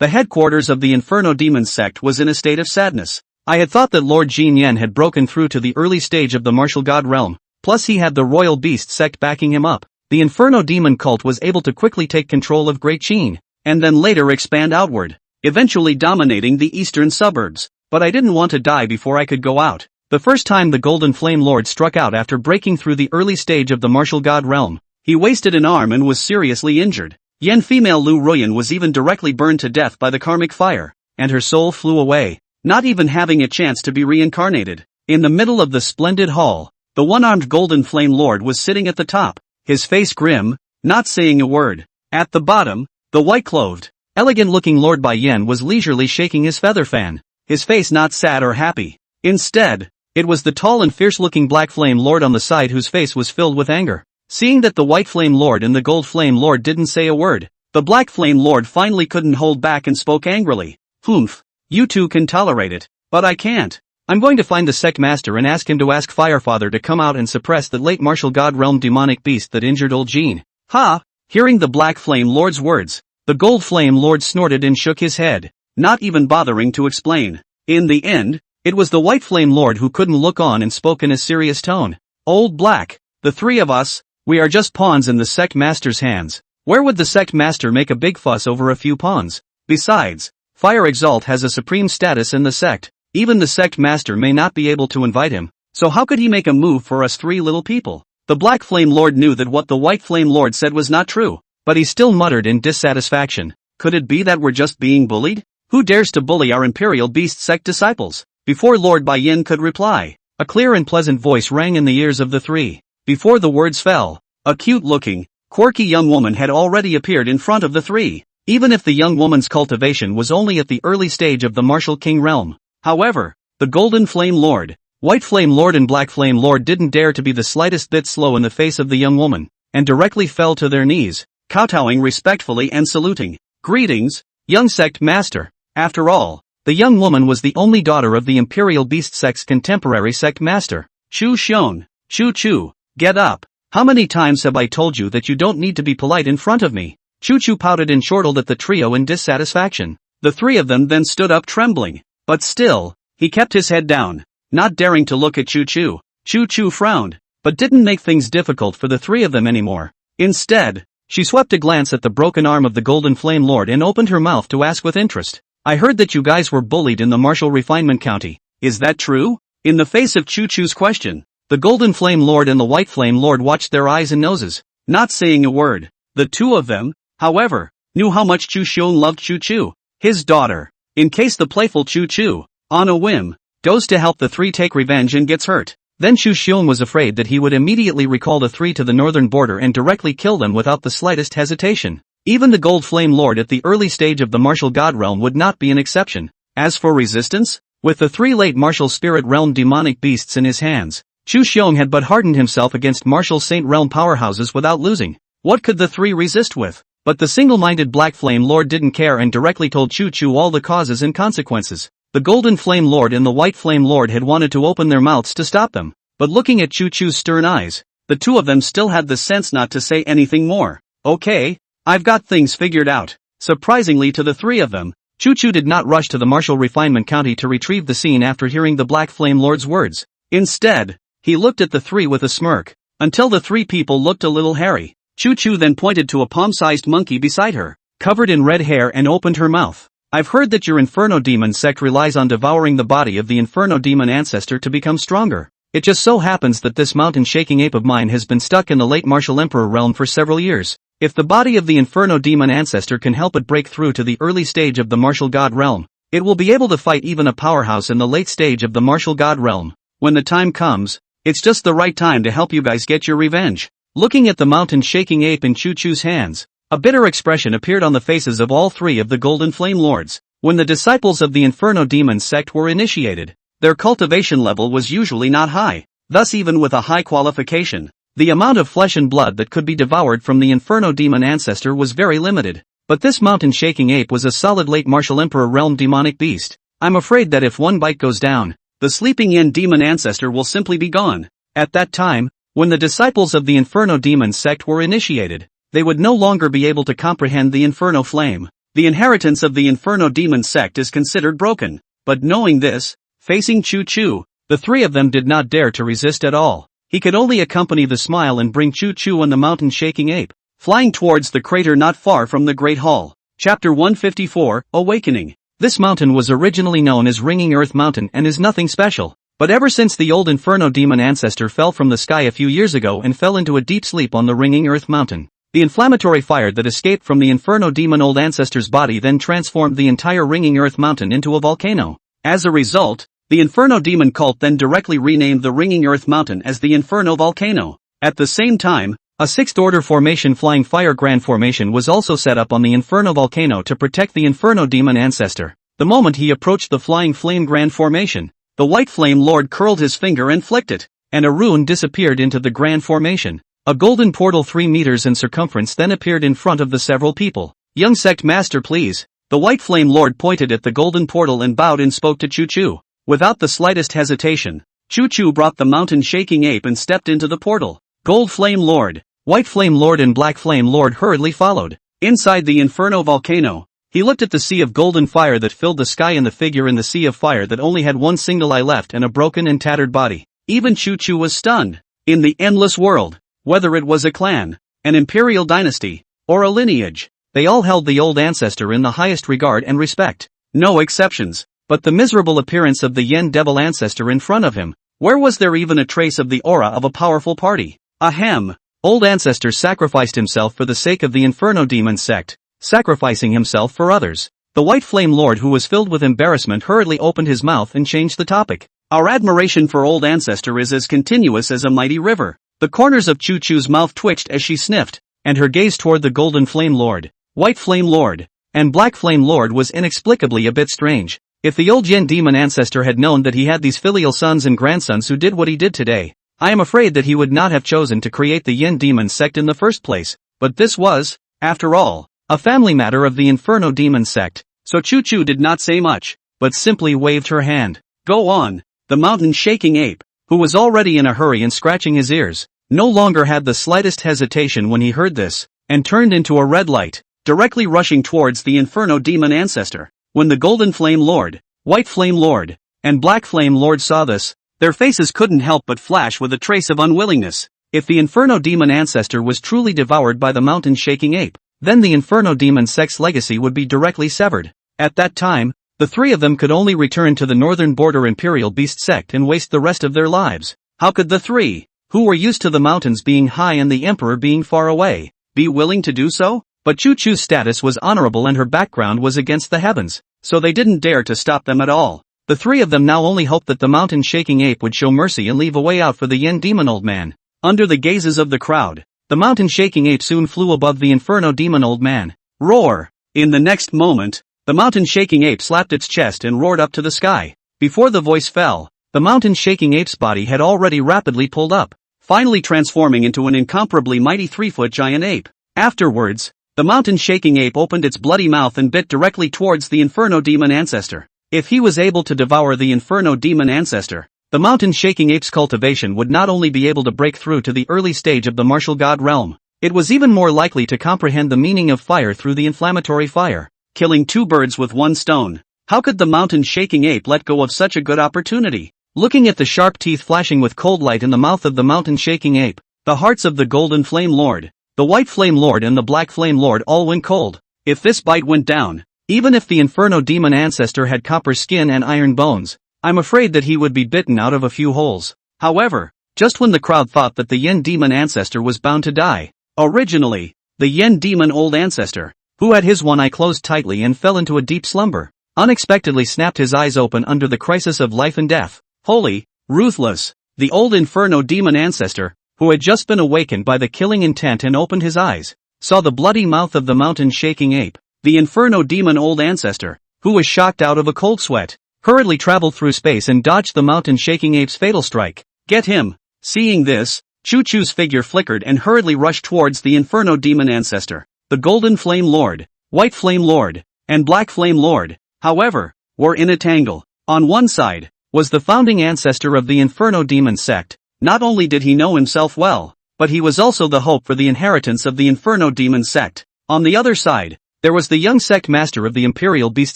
the headquarters of the Inferno Demon sect was in a state of sadness. I had thought that Lord Jin Yen had broken through to the early stage of the martial god realm, plus he had the royal beast sect backing him up. The Inferno Demon cult was able to quickly take control of Great Qin, and then later expand outward, eventually dominating the eastern suburbs. But I didn't want to die before I could go out. The first time the Golden Flame Lord struck out after breaking through the early stage of the martial god realm, he wasted an arm and was seriously injured. Yen female Lu Ruyan was even directly burned to death by the karmic fire, and her soul flew away, not even having a chance to be reincarnated. In the middle of the splendid hall, the one-armed Golden Flame Lord was sitting at the top, his face grim, not saying a word. At the bottom, the white-clothed, elegant-looking Lord Bai Yen was leisurely shaking his feather fan, his face not sad or happy. Instead, it was the tall and fierce-looking Black Flame Lord on the side whose face was filled with anger. Seeing that the White Flame Lord and the Gold Flame Lord didn't say a word, the Black Flame Lord finally couldn't hold back and spoke angrily. Humph, you two can tolerate it, but I can't. I'm going to find the sect master and ask him to ask Firefather to come out and suppress that late martial god realm demonic beast that injured old Jean. Ha! Hearing the Black Flame Lord's words, the Gold Flame Lord snorted and shook his head, not even bothering to explain. In the end, it was the White Flame Lord who couldn't look on and spoke in a serious tone. Old Black, the three of us, we are just pawns in the sect master's hands. Where would the sect master make a big fuss over a few pawns? Besides, Fire Exalt has a supreme status in the sect. Even the sect master may not be able to invite him, so how could he make a move for us three little people? The Black Flame Lord knew that what the White Flame Lord said was not true, but he still muttered in dissatisfaction. Could it be that we're just being bullied? Who dares to bully our Imperial Beast sect disciples? Before Lord Bai Yin could reply, a clear and pleasant voice rang in the ears of the three. Before the words fell, a cute-looking, quirky young woman had already appeared in front of the three. Even if the young woman's cultivation was only at the early stage of the martial king realm. However, the Golden Flame Lord, White Flame Lord and Black Flame Lord didn't dare to be the slightest bit slow in the face of the young woman, and directly fell to their knees, kowtowing respectfully and saluting. Greetings, young sect master. After all, the young woman was the only daughter of the Imperial Beast sect's contemporary sect master. Chu Xiong, Chu, get up. How many times have I told you that you don't need to be polite in front of me? Chu pouted and chortled at the trio in dissatisfaction. The three of them then stood up trembling. But still, he kept his head down, not daring to look at Chu. Chu frowned, but didn't make things difficult for the three of them anymore. Instead, she swept a glance at the broken arm of the Golden Flame Lord and opened her mouth to ask with interest. I heard that you guys were bullied in the Martial Refinement County. Is that true? In the face of Chu's question, the Golden Flame Lord and the White Flame Lord watched their eyes and noses, not saying a word. The two of them, however, knew how much Chu Xiong loved Chu, his daughter. In case the playful Chu, on a whim, goes to help the three take revenge and gets hurt, then Chu Xiong was afraid that he would immediately recall the three to the northern border and directly kill them without the slightest hesitation. Even the Gold Flame Lord at the early stage of the martial god realm would not be an exception. As for resistance, with the three late martial spirit realm demonic beasts in his hands, Chu Xiong had but hardened himself against martial saint realm powerhouses without losing. What could the three resist with? But the single-minded Black Flame Lord didn't care and directly told Chu all the causes and consequences. The Golden Flame Lord and the White Flame Lord had wanted to open their mouths to stop them, but looking at Chu's stern eyes, the two of them still had the sense not to say anything more. Okay, I've got things figured out. Surprisingly to the three of them, Chu did not rush to the Martial Refinement County to retrieve the scene after hearing the Black Flame Lord's words. Instead, He looked at the three with a smirk, until the three people looked a little hairy. Choo-Choo then pointed to a palm-sized monkey beside her, covered in red hair, and opened her mouth. I've heard that your Inferno Demon sect relies on devouring the body of the Inferno Demon ancestor to become stronger. It just so happens that this mountain-shaking ape of mine has been stuck in the late Martial Emperor realm for several years. If the body of the Inferno Demon ancestor can help it break through to the early stage of the Martial God realm, it will be able to fight even a powerhouse in the late stage of the Martial God realm. When the time comes, it's just the right time to help you guys get your revenge. Looking at the mountain-shaking ape in Choo-Choo's hands, a bitter expression appeared on the faces of all three of the Golden Flame Lords. When the disciples of the Inferno Demon sect were initiated, their cultivation level was usually not high. Thus, even with a high qualification, the amount of flesh and blood that could be devoured from the Inferno Demon ancestor was very limited. But this mountain-shaking ape was a solid late Martial Emperor realm demonic beast. I'm afraid that if one bite goes down, the sleeping Yin Demon ancestor will simply be gone. At that time, when the disciples of the Inferno Demon sect were initiated, they would no longer be able to comprehend the Inferno Flame. The inheritance of the Inferno Demon sect is considered broken. But knowing this, facing Choo-Choo, the three of them did not dare to resist at all. He could only accompany the smile and bring Choo-Choo and the mountain-shaking ape, flying towards the crater not far from the Great Hall. Chapter 154, Awakening. This mountain was originally known as Ringing Earth Mountain and is nothing special. But ever since the old Inferno Demon ancestor fell from the sky a few years ago and fell into a deep sleep on the Ringing Earth Mountain, the inflammatory fire that escaped from the Inferno Demon old ancestor's body then transformed the entire Ringing Earth Mountain into a volcano. As a result, the Inferno Demon cult then directly renamed the Ringing Earth Mountain as the Inferno Volcano. At the same time, a sixth-order formation Flying Fire Grand Formation was also set up on the Inferno Volcano to protect the Inferno Demon ancestor. The moment he approached the Flying Flame Grand Formation, the White Flame Lord curled his finger and flicked it, and a rune disappeared into the Grand Formation. A golden portal 3 meters in circumference then appeared in front of the several people. Young Sect Master, please. The White Flame Lord pointed at the golden portal and bowed and spoke to Choo-Choo. Without the slightest hesitation, Choo-Choo brought the mountain-shaking ape and stepped into the portal. Gold Flame Lord, White Flame Lord and Black Flame Lord hurriedly followed. Inside the Inferno Volcano, he looked at the sea of golden fire that filled the sky and the figure in the sea of fire that only had one single eye left and a broken and tattered body. Even Choo-Choo was stunned. In the endless world, whether it was a clan, an imperial dynasty, or a lineage, they all held the old ancestor in the highest regard and respect. No exceptions. But the miserable appearance of the Yen Devil ancestor in front of him, where was there even a trace of the aura of a powerful party? Ahem! Old ancestor sacrificed himself for the sake of the Inferno Demon sect, sacrificing himself for others. The White Flame Lord, who was filled with embarrassment, hurriedly opened his mouth and changed the topic. Our admiration for old ancestor is as continuous as a mighty river. The corners of Choo-Choo's mouth twitched as she sniffed, and her gaze toward the Golden Flame Lord, White Flame Lord, and Black Flame Lord was inexplicably a bit strange. If the old Yen Demon ancestor had known that he had these filial sons and grandsons who did what he did today, I am afraid that he would not have chosen to create the Yen Demon sect in the first place. But this was, after all, a family matter of the Inferno Demon sect, so Choo-Choo did not say much, but simply waved her hand. Go on. The mountain-shaking ape, who was already in a hurry and scratching his ears, no longer had the slightest hesitation when he heard this, and turned into a red light, directly rushing towards the Inferno Demon ancestor. When the Golden Flame Lord, White Flame Lord, and Black Flame Lord saw this, their faces couldn't help but flash with a trace of unwillingness. If the Inferno Demon ancestor was truly devoured by the mountain-shaking ape, then the Inferno Demon sect's legacy would be directly severed. At that time, the three of them could only return to the northern border Imperial Beast sect and waste the rest of their lives. How could the three, who were used to the mountains being high and the Emperor being far away, be willing to do so? But Choo-Choo's status was honorable and her background was against the heavens, so they didn't dare to stop them at all. The three of them now only hoped that the mountain-shaking ape would show mercy and leave a way out for the Yen Demon old man. Under the gazes of the crowd, the mountain-shaking ape soon flew above the Inferno Demon old man. Roar! In the next moment, the mountain-shaking ape slapped its chest and roared up to the sky. Before the voice fell, the mountain-shaking ape's body had already rapidly pulled up, finally transforming into an incomparably mighty 3-foot giant ape. Afterwards, the mountain-shaking ape opened its bloody mouth and bit directly towards the Inferno Demon ancestor. If he was able to devour the Inferno Demon ancestor, the mountain-shaking ape's cultivation would not only be able to break through to the early stage of the martial god realm, it was even more likely to comprehend the meaning of fire through the inflammatory fire. Killing two birds with one stone. How could the mountain-shaking ape let go of such a good opportunity? Looking at the sharp teeth flashing with cold light in the mouth of the mountain-shaking ape, the hearts of the Golden Flame Lord, the White Flame Lord and the Black Flame Lord all went cold. If this bite went down, even if the Inferno Demon Ancestor had copper skin and iron bones, I'm afraid that he would be bitten out of a few holes. However, just when the crowd thought that the Yen Demon Ancestor was bound to die, originally, the Yen Demon Old Ancestor, who had his one eye closed tightly and fell into a deep slumber, unexpectedly snapped his eyes open under the crisis of life and death. Holy, ruthless, the old Inferno Demon Ancestor, who had just been awakened by the killing intent and opened his eyes, saw the bloody mouth of the mountain-shaking ape. The Inferno Demon Old Ancestor, who was shocked out of a cold sweat, hurriedly traveled through space and dodged the mountain-shaking ape's fatal strike. Get him! Seeing this, Choo-Choo's figure flickered and hurriedly rushed towards the Inferno Demon Ancestor. The Golden Flame Lord, White Flame Lord, and Black Flame Lord, however, were in a tangle. On one side was the founding ancestor of the Inferno Demon sect. Not only did he know himself well, but he was also the hope for the inheritance of the Inferno Demon sect. On the other side, there was the young sect master of the Imperial Beast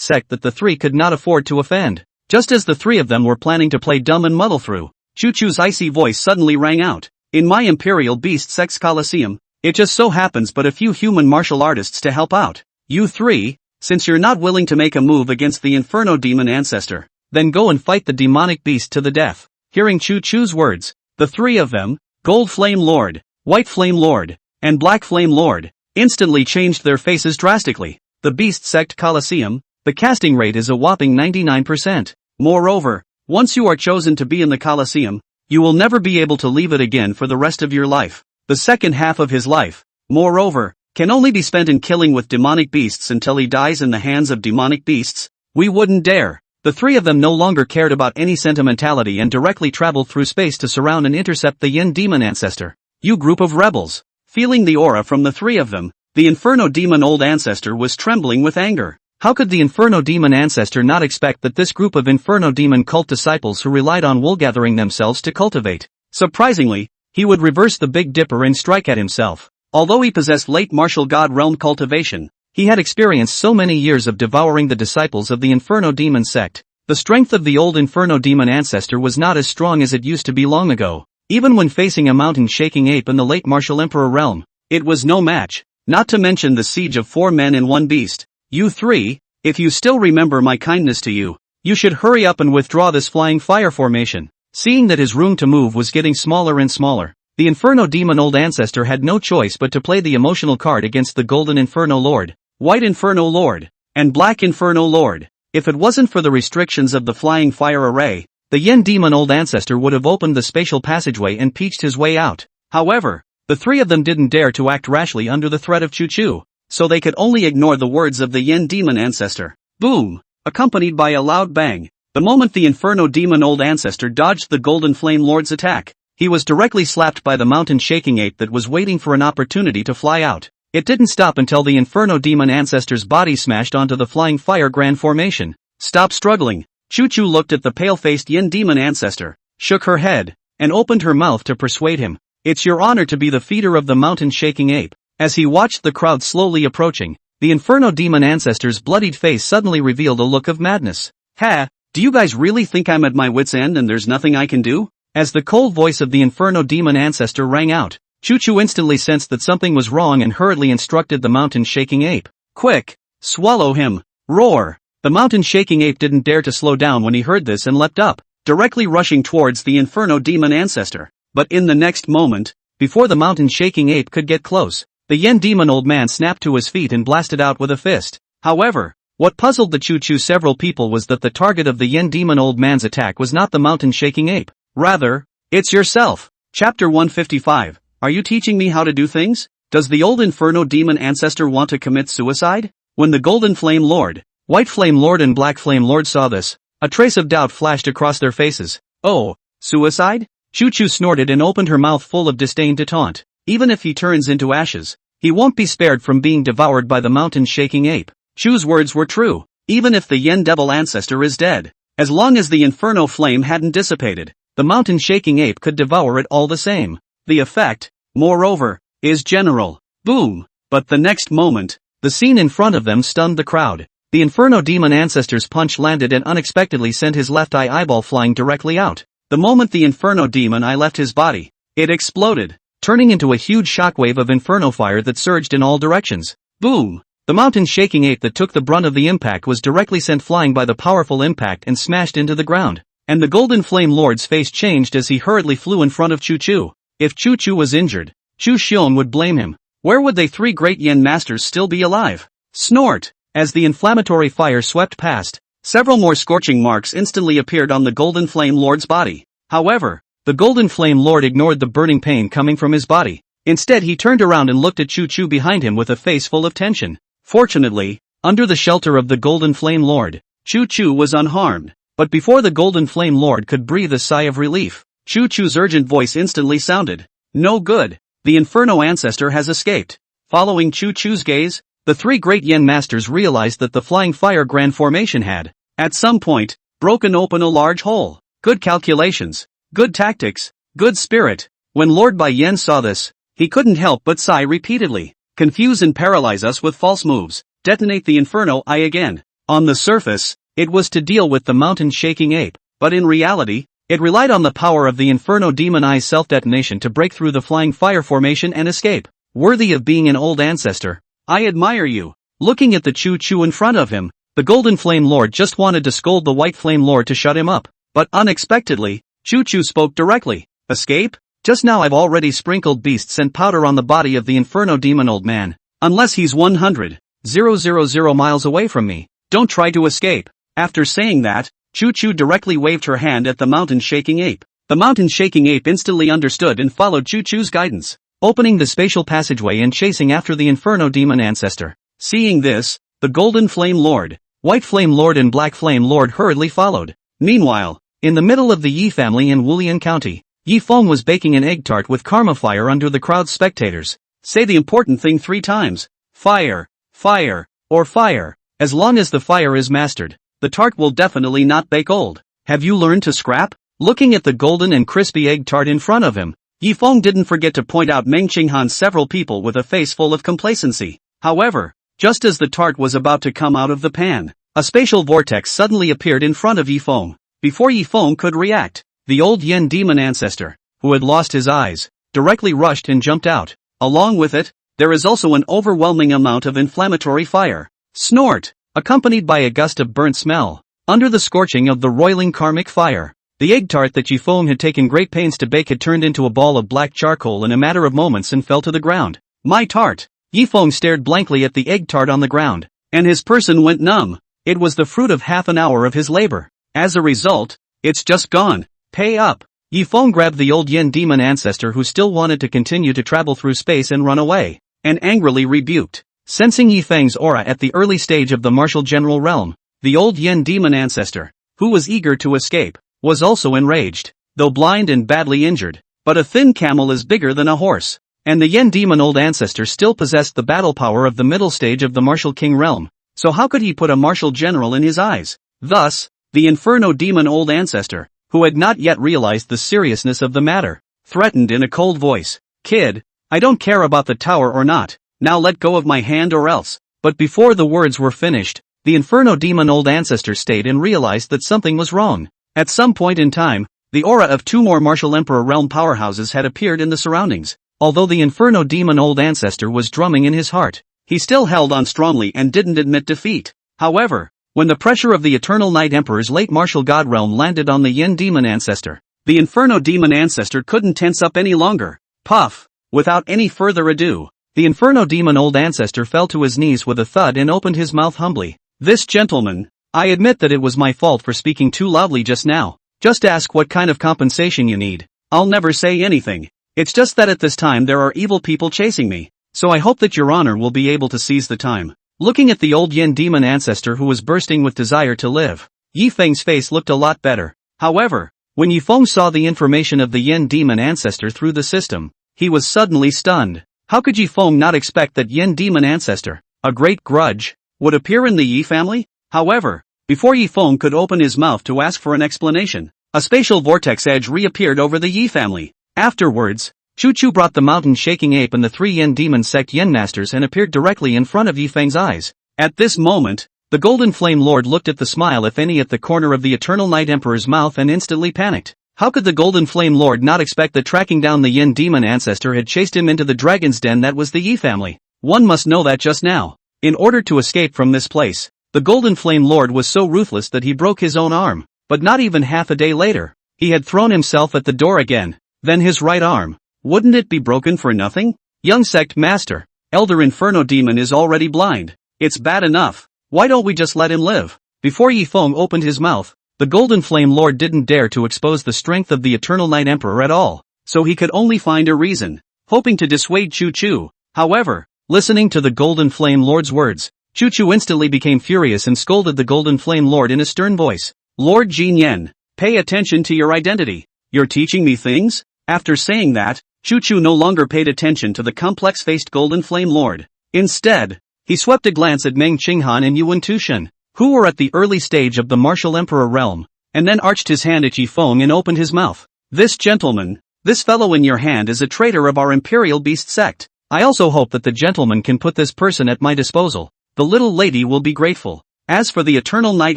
sect that the three could not afford to offend. Just as the three of them were planning to play dumb and muddle through, Choo-Choo's icy voice suddenly rang out. In my Imperial Beast sect's Coliseum, it just so happens but a few human martial artists to help out. You three, since you're not willing to make a move against the Inferno Demon Ancestor, then go and fight the demonic beast to the death. Hearing Choo-Choo's words, the three of them, Gold Flame Lord, White Flame Lord, and Black Flame Lord, instantly changed their faces drastically. The Beast Sect Coliseum, the casting rate is a whopping 99%. Moreover, once you are chosen to be in the Coliseum, you will never be able to leave it again for the rest of your life. The second half of his life, moreover, can only be spent in killing with demonic beasts until he dies in the hands of demonic beasts. We wouldn't dare. The three of them no longer cared about any sentimentality and directly traveled through space to surround and intercept the Yen Demon Ancestor. You group of rebels. Feeling the aura from the three of them, the Inferno Demon Old Ancestor was trembling with anger. How could the Inferno Demon Ancestor not expect that this group of Inferno Demon cult disciples who relied on wool-gathering themselves to cultivate? Surprisingly, he would reverse the Big Dipper and strike at himself. Although he possessed late martial god realm cultivation, he had experienced so many years of devouring the disciples of the Inferno Demon sect. The strength of the old Inferno Demon Ancestor was not as strong as it used to be long ago. Even when facing a mountain-shaking ape in the late martial Emperor realm, it was no match, not to mention the siege of 4 men and 1 beast. You three, if you still remember my kindness to you, you should hurry up and withdraw this flying fire formation. Seeing that his room to move was getting smaller and smaller, the Inferno Demon Old Ancestor had no choice but to play the emotional card against the Golden Inferno Lord, White Inferno Lord, and Black Inferno Lord. If it wasn't for the restrictions of the flying fire array, the Yen Demon Old Ancestor would have opened the spatial passageway and peached his way out. However, the three of them didn't dare to act rashly under the threat of Choo-Choo, so they could only ignore the words of the Yen Demon Ancestor. Boom! Accompanied by a loud bang. The moment the Inferno Demon Old Ancestor dodged the Golden Flame Lord's attack, he was directly slapped by the mountain-shaking ape that was waiting for an opportunity to fly out. It didn't stop until the Inferno Demon Ancestor's body smashed onto the flying fire grand formation. Stop struggling. Choo-Choo looked at the pale-faced Yen Demon Ancestor, shook her head, and opened her mouth to persuade him. It's your honor to be the feeder of the mountain-shaking ape. As he watched the crowd slowly approaching, the Inferno Demon Ancestor's bloodied face suddenly revealed a look of madness. Ha! Do you guys really think I'm at my wit's end and there's nothing I can do? As the cold voice of the Inferno Demon Ancestor rang out, Choo-Choo instantly sensed that something was wrong and hurriedly instructed the mountain-shaking ape. Quick! Swallow him! Roar! The mountain-shaking ape didn't dare to slow down when he heard this and leapt up, directly rushing towards the Inferno Demon Ancestor. But in the next moment, before the mountain-shaking ape could get close, the Yen Demon Old Man snapped to his feet and blasted out with a fist. However, what puzzled the Choo-Choo several people was that the target of the Yen Demon Old Man's attack was not the mountain-shaking ape. Rather, it's yourself. Chapter 155. Are you teaching me how to do things? Does the old Inferno Demon Ancestor want to commit suicide? When the Golden Flame Lord, White Flame Lord and Black Flame Lord saw this, a trace of doubt flashed across their faces. Oh, suicide? Choo-Choo snorted and opened her mouth full of disdain to taunt. Even if he turns into ashes, he won't be spared from being devoured by the mountain-shaking ape. Choo's words were true. Even if the Yen Devil Ancestor is dead, as long as the Inferno Flame hadn't dissipated, the mountain-shaking ape could devour it all the same. The effect, moreover, is general. Boom! But the next moment, the scene in front of them stunned the crowd. The Inferno Demon Ancestor's punch landed and unexpectedly sent his left eyeball flying directly out. The moment the Inferno Demon Eye left his body, it exploded, turning into a huge shockwave of inferno fire that surged in all directions. Boom! The mountain-shaking ape that took the brunt of the impact was directly sent flying by the powerful impact and smashed into the ground. And the Golden Flame Lord's face changed as he hurriedly flew in front of Chu-Chu. If Chu-Chu was injured, Chu Xiong would blame him. Where would they three great Yin masters still be alive? Snort! As the inflammatory fire swept past, several more scorching marks instantly appeared on the Golden Flame Lord's body. However, the Golden Flame Lord ignored the burning pain coming from his body. Instead he turned around and looked at Chu-Chu behind him with a face full of tension. Fortunately, under the shelter of the Golden Flame Lord, Chu-Chu was unharmed. But before the Golden Flame Lord could breathe a sigh of relief, Chu-Chu's urgent voice instantly sounded. No good. The Inferno Ancestor has escaped. Following Chu-Chu's gaze, the three great Yin masters realized that the Flying Fire Grand Formation had, at some point, broken open a large hole. Good calculations. Good tactics. Good spirit. When Lord Bai Yen saw this, he couldn't help but sigh repeatedly. Confuse and paralyze us with false moves. Detonate the Inferno Eye again. On the surface, it was to deal with the mountain-shaking ape, but in reality, it relied on the power of the Inferno Demon Eye's self-detonation to break through the Flying Fire Formation and escape. Worthy of being an old ancestor. I admire you. Looking at the Chu-Chu in front of him, the Golden Flame Lord just wanted to scold the White Flame Lord to shut him up. But unexpectedly, Chu-Chu spoke directly. Escape? Just now I've already sprinkled beast scent powder on the body of the Inferno Demon old man. Unless he's 100,000 miles away from me, don't try to escape. After saying that, Chu-Chu directly waved her hand at the mountain-shaking ape. The mountain-shaking ape instantly understood and followed Chu-Chu's guidance, opening the spatial passageway and chasing after the Inferno Demon Ancestor. Seeing this, the Golden Flame Lord, White Flame Lord and Black Flame Lord hurriedly followed. Meanwhile, in the middle of the Yi family in Wulian County, Yi Feng was baking an egg tart with karma fire under the crowd's spectators. Say the important thing 3 times. Fire, fire, or fire. As long as the fire is mastered, the tart will definitely not bake old. Have you learned to scrap? Looking at the golden and crispy egg tart in front of him, Yi Feng didn't forget to point out Meng Qinghan's several people with a face full of complacency. However, just as the tart was about to come out of the pan, a spatial vortex suddenly appeared in front of Yi Feng. Before Yi Feng could react, the old Yin demon ancestor, who had lost his eyes, directly rushed and jumped out. Along with it, there is also an overwhelming amount of inflammatory fire. Snort! Accompanied by a gust of burnt smell. Under the scorching of the roiling karmic fire, the egg tart that Yi Feng had taken great pains to bake had turned into a ball of black charcoal in a matter of moments and fell to the ground. My tart! Yi Feng stared blankly at the egg tart on the ground, and his person went numb. It was the fruit of half an hour of his labor. As a result, it's just gone. Pay up. Yi Feng grabbed the old Yin demon ancestor who still wanted to continue to travel through space and run away, and angrily rebuked. Sensing Yi Feng's aura at the early stage of the martial general realm, the old Yin demon ancestor, who was eager to escape, was also enraged. Though blind and badly injured, but a thin camel is bigger than a horse, and the Yin demon old ancestor still possessed the battle power of the middle stage of the martial king realm, so how could he put a martial general in his eyes? Thus, the Inferno demon old ancestor, who had not yet realized the seriousness of the matter, threatened in a cold voice. Kid, I don't care about the tower or not, now let go of my hand or else. But before the words were finished, the Inferno demon old ancestor stayed and realized that something was wrong. At some point in time, the aura of 2 more martial emperor realm powerhouses had appeared in the surroundings. Although the Inferno demon old ancestor was drumming in his heart, he still held on strongly and didn't admit defeat. However, when the pressure of the Eternal Night Emperor's late martial god realm landed on the Yin demon ancestor, the Inferno demon ancestor couldn't tense up any longer. Puff! Without any further ado, the Inferno demon old ancestor fell to his knees with a thud and opened his mouth humbly. This gentleman, I admit that it was my fault for speaking too loudly just now. Just ask what kind of compensation you need. I'll never say anything. It's just that at this time there are evil people chasing me, so I hope that your honor will be able to seize the time. Looking at the old Yin demon ancestor who was bursting with desire to live, Yi Feng's face looked a lot better. However, when Yi Feng saw the information of the Yin demon ancestor through the system, he was suddenly stunned. How could Yi Feng not expect that Yin demon ancestor, a great grudge, would appear in the Yi family? However, before Yi Feng could open his mouth to ask for an explanation, a spatial vortex edge reappeared over the Yi family. Afterwards, Chu-Chu brought the mountain-shaking ape and the 3 Yin demon sect Yin masters and appeared directly in front of Yi Feng's eyes. At this moment, the Golden Flame Lord looked at the smile if any at the corner of the Eternal Night Emperor's mouth and instantly panicked. How could the Golden Flame Lord not expect that tracking down the Yin demon ancestor had chased him into the dragon's den that was the Yi family? One must know that just now. In order to escape from this place, the Golden Flame Lord was so ruthless that he broke his own arm, but not even half a day later, he had thrown himself at the door again. Then his right arm. Wouldn't it be broken for nothing? Young sect master, Elder Inferno Demon is already blind. It's bad enough. Why don't we just let him live? Before Yi Feng opened his mouth, the Golden Flame Lord didn't dare to expose the strength of the Eternal Night Emperor at all, so he could only find a reason, hoping to dissuade Chu Chu. However, listening to the Golden Flame Lord's words, Chu Chu instantly became furious and scolded the Golden Flame Lord in a stern voice. Lord Jin Yen, pay attention to your identity. You're teaching me things? After saying that, Chu Chu no longer paid attention to the complex-faced Golden Flame Lord. Instead, he swept a glance at Meng Qinghan and Yuan Tushan, who were at the early stage of the martial emperor realm, and then arched his hand at Yi Feng and opened his mouth. This gentleman, this fellow in your hand is a traitor of our Imperial Beast sect. I also hope that the gentleman can put this person at my disposal. The little lady will be grateful. As for the Eternal Night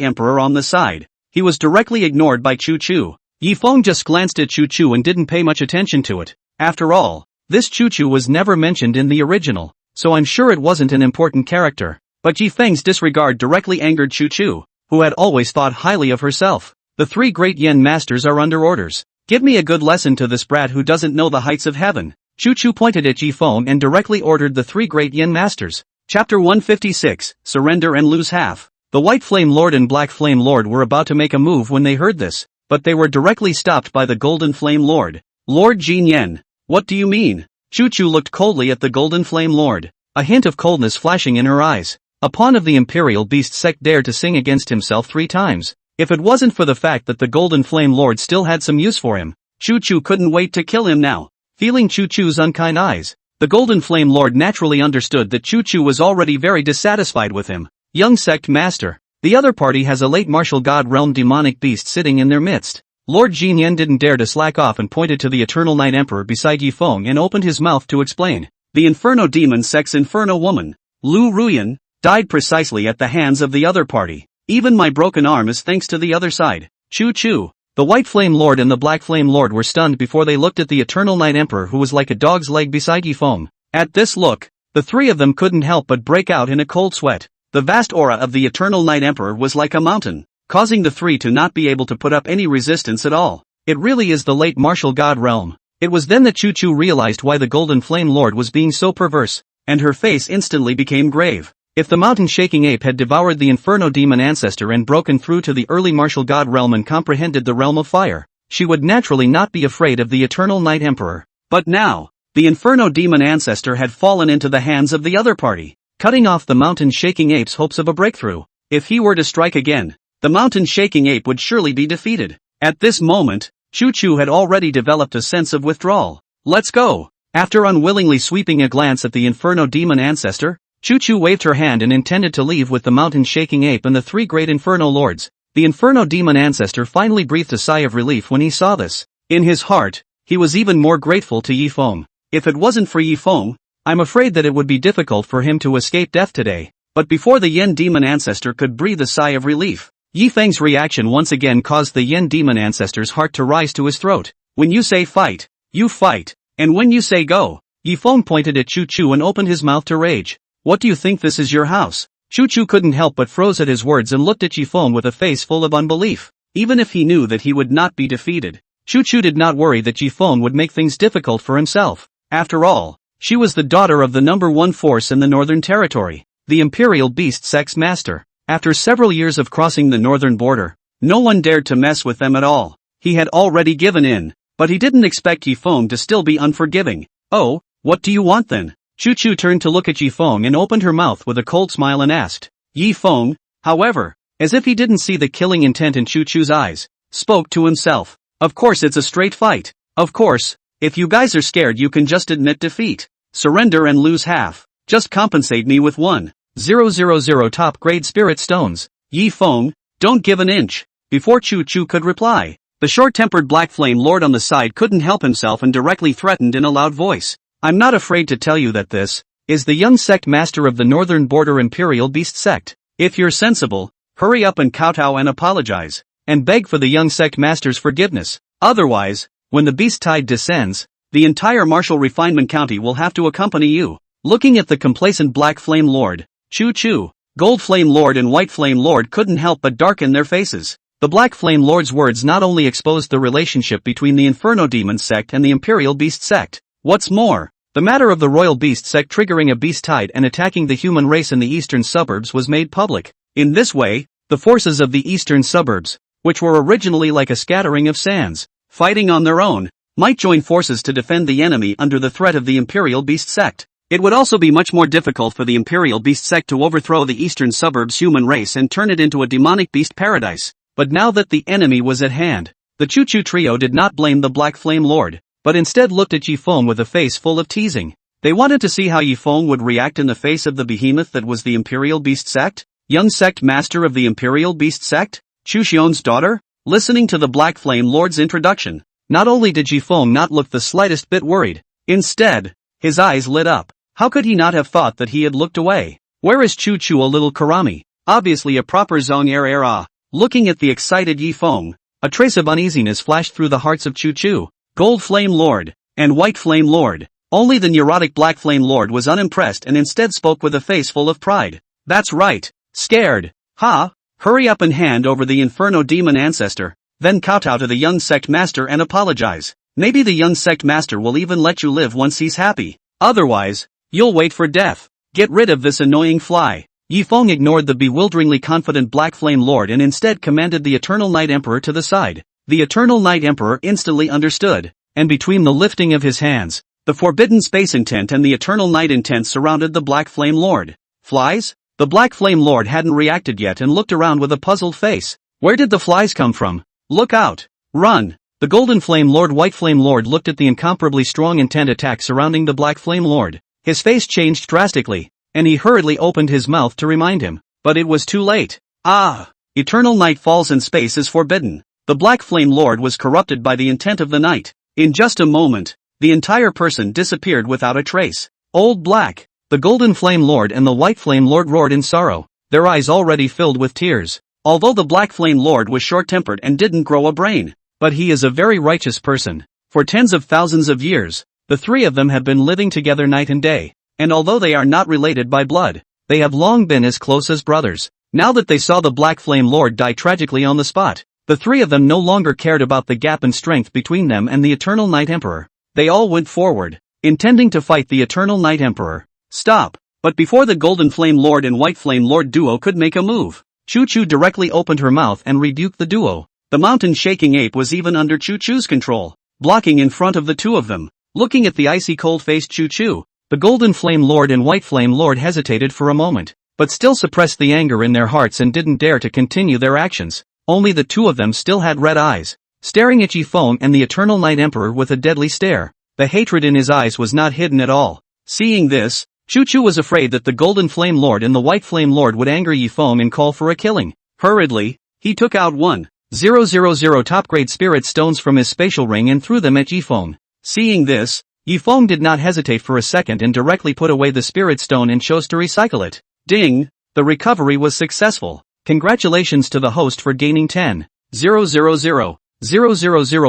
Emperor on the side, he was directly ignored by Chu Chu. Yi Feng just glanced at Chu Chu and didn't pay much attention to it. After all, this Chu Chu was never mentioned in the original, so I'm sure it wasn't an important character. But Yi Feng's disregard directly angered Chu Chu, who had always thought highly of herself. The three great Yen masters are under orders. Give me a good lesson to this brat who doesn't know the heights of heaven. Chu Chu pointed at Yi Feng and directly ordered the three great Yen masters. Chapter 156, Surrender and Lose Half. The White Flame Lord and Black Flame Lord were about to make a move when they heard this, but they were directly stopped by the Golden Flame Lord. Lord Jin Yen, what do you mean? Chu Chu looked coldly at the Golden Flame Lord, a hint of coldness flashing in her eyes. A pawn of the Imperial Beast sect dared to sing against himself 3 times. If it wasn't for the fact that the Golden Flame Lord still had some use for him, Chu Chu couldn't wait to kill him now. Feeling Chu Chu's unkind eyes, the Golden Flame Lord naturally understood that Chu Chu was already very dissatisfied with him. Young sect master, the other party has a late martial god realm demonic beast sitting in their midst. Lord Jin Yen didn't dare to slack off and pointed to the Eternal Night Emperor beside Yi Feng and opened his mouth to explain. The Inferno Demon sect's Inferno Woman, Lu Ruyan, died precisely at the hands of the other party. Even my broken arm is thanks to the other side. Chu Chu. The White Flame Lord and the Black Flame Lord were stunned before they looked at the Eternal Night Emperor who was like a dog's leg beside Yi Feng. At this look, the three of them couldn't help but break out in a cold sweat. The vast aura of the Eternal Night Emperor was like a mountain, causing the three to not be able to put up any resistance at all. It really is the late martial god realm. It was then that Chu Chu realized why the Golden Flame Lord was being so perverse, and her face instantly became grave. If the mountain-shaking ape had devoured the Inferno Demon ancestor and broken through to the early martial god realm and comprehended the realm of fire, she would naturally not be afraid of the Eternal Night Emperor. But now, the Inferno Demon ancestor had fallen into the hands of the other party, cutting off the mountain-shaking ape's hopes of a breakthrough. If he were to strike again, the mountain-shaking ape would surely be defeated. At this moment, Chu Chu had already developed a sense of withdrawal. Let's go! After unwillingly sweeping a glance at the Inferno Demon ancestor, Chu Chu waved her hand and intended to leave with the mountain-shaking ape and the three great Inferno Lords. The Inferno Demon ancestor finally breathed a sigh of relief when he saw this. In his heart, he was even more grateful to Yi Feng. If it wasn't for Yi Feng, I'm afraid that it would be difficult for him to escape death today. But before the Yen Demon ancestor could breathe a sigh of relief, Yi Feng's reaction once again caused the Yen Demon ancestor's heart to rise to his throat. When you say fight, you fight. And when you say go, Yi Feng pointed at Chu Chu and opened his mouth to rage. What do you think this is your house? Chu Chu couldn't help but froze at his words and looked at Yi Feng with a face full of unbelief. Even if he knew that he would not be defeated, Chu Chu did not worry that Yi Feng would make things difficult for himself. After all, she was the daughter of the number 1 force in the Northern Territory, the Imperial Beast Sect's master. After several years of crossing the northern border, no one dared to mess with them at all. He had already given in, but he didn't expect Yi Feng to still be unforgiving. Oh, what do you want then? Chu Chu turned to look at Yi Feng and opened her mouth with a cold smile and asked. Yi Feng, however, as if he didn't see the killing intent in Chu Chu's eyes, spoke to himself. Of course it's a straight fight. Of course, if you guys are scared you can just admit defeat. Surrender and lose half. Just compensate me with 1,000 top grade spirit stones. Yi Feng, don't give an inch. Before Chu Chu could reply, the short-tempered Black Flame Lord on the side couldn't help himself and directly threatened in a loud voice. I'm not afraid to tell you that this is the young sect master of the Northern Border Imperial Beast sect. If you're sensible, hurry up and kowtow and apologize, and beg for the young sect master's forgiveness. Otherwise, when the beast tide descends, the entire martial refinement county will have to accompany you. Looking at the complacent Black Flame Lord, Choo-choo, Gold Flame Lord and White Flame Lord couldn't help but darken their faces. The Black Flame Lord's words not only exposed the relationship between the Inferno Demon sect and the Imperial Beast sect. What's more, the matter of the Royal Beast sect triggering a beast tide and attacking the human race in the eastern suburbs was made public. In this way, the forces of the eastern suburbs, which were originally like a scattering of sands, fighting on their own, might join forces to defend the enemy under the threat of the Imperial Beast sect. It would also be much more difficult for the Imperial Beast sect to overthrow the eastern suburbs human race and turn it into a demonic beast paradise. But now that the enemy was at hand, the Choo-choo trio did not blame the Black Flame Lord, but instead looked at Yifeng with a face full of teasing. They wanted to see how Yifeng would react in the face of the behemoth that was the Imperial Beast sect. Young sect master of the Imperial Beast sect, Chu Xion's daughter? Listening to the Black Flame Lord's introduction, not only did Yifeng not look the slightest bit worried, instead, his eyes lit up. How could he not have thought that he had looked away? Where is Choo-choo, a little Karami? Obviously a proper Zong. Looking at the excited Yifeng, a trace of uneasiness flashed through the hearts of Choo-choo, Gold Flame Lord, and White Flame Lord. Only the neurotic Black Flame Lord was unimpressed and instead spoke with a face full of pride. That's right, scared. Ha! Hurry up and hand over the Inferno Demon ancestor, then kowtow to the young sect master and apologize. Maybe the young sect master will even let you live once he's happy. Otherwise, you'll wait for death. Get rid of this annoying fly. Yifeng ignored the bewilderingly confident Black Flame Lord and instead commanded the Eternal Night Emperor to the side. The Eternal Night Emperor instantly understood, and between the lifting of his hands, the Forbidden Space intent and the Eternal Night intent surrounded the Black Flame Lord. Flies? The Black Flame Lord hadn't reacted yet and looked around with a puzzled face. Where did the flies come from? Look out! Run! The Golden Flame Lord White Flame Lord looked at the incomparably strong intent attack surrounding the Black Flame Lord. His face changed drastically, and he hurriedly opened his mouth to remind him, but it was too late. Ah! Eternal night falls and space is forbidden. The Black Flame Lord was corrupted by the intent of the night. In just a moment, the entire person disappeared without a trace. Old Black, the Golden Flame Lord and the White Flame Lord roared in sorrow, their eyes already filled with tears. Although the Black Flame Lord was short-tempered and didn't grow a brain, but he is a very righteous person. For tens of thousands of years, the three of them have been living together night and day, and although they are not related by blood, they have long been as close as brothers. Now that they saw the Black Flame Lord die tragically on the spot, the three of them no longer cared about the gap in strength between them and the Eternal Night Emperor. They all went forward, intending to fight the Eternal Night Emperor. Stop! But before the Golden Flame Lord and White Flame Lord duo could make a move, Choo-choo directly opened her mouth and rebuked the duo. The mountain-shaking ape was even under Choo-choo's control, blocking in front of the two of them. Looking at the icy cold-faced Choo-choo, the Golden Flame Lord and White Flame Lord hesitated for a moment, but still suppressed the anger in their hearts and didn't dare to continue their actions. Only the two of them still had red eyes, staring at Yifeng and the Eternal Night Emperor with a deadly stare. The hatred in his eyes was not hidden at all. Seeing this, Choo-choo was afraid that the Golden Flame Lord and the White Flame Lord would anger Yifeng and call for a killing. Hurriedly, he took out 1,000 top-grade spirit stones from his spatial ring and threw them at Yifeng. Seeing this, Yifeng did not hesitate for a second and directly put away the spirit stone and chose to recycle it. Ding! The recovery was successful. Congratulations to the host for gaining 10,000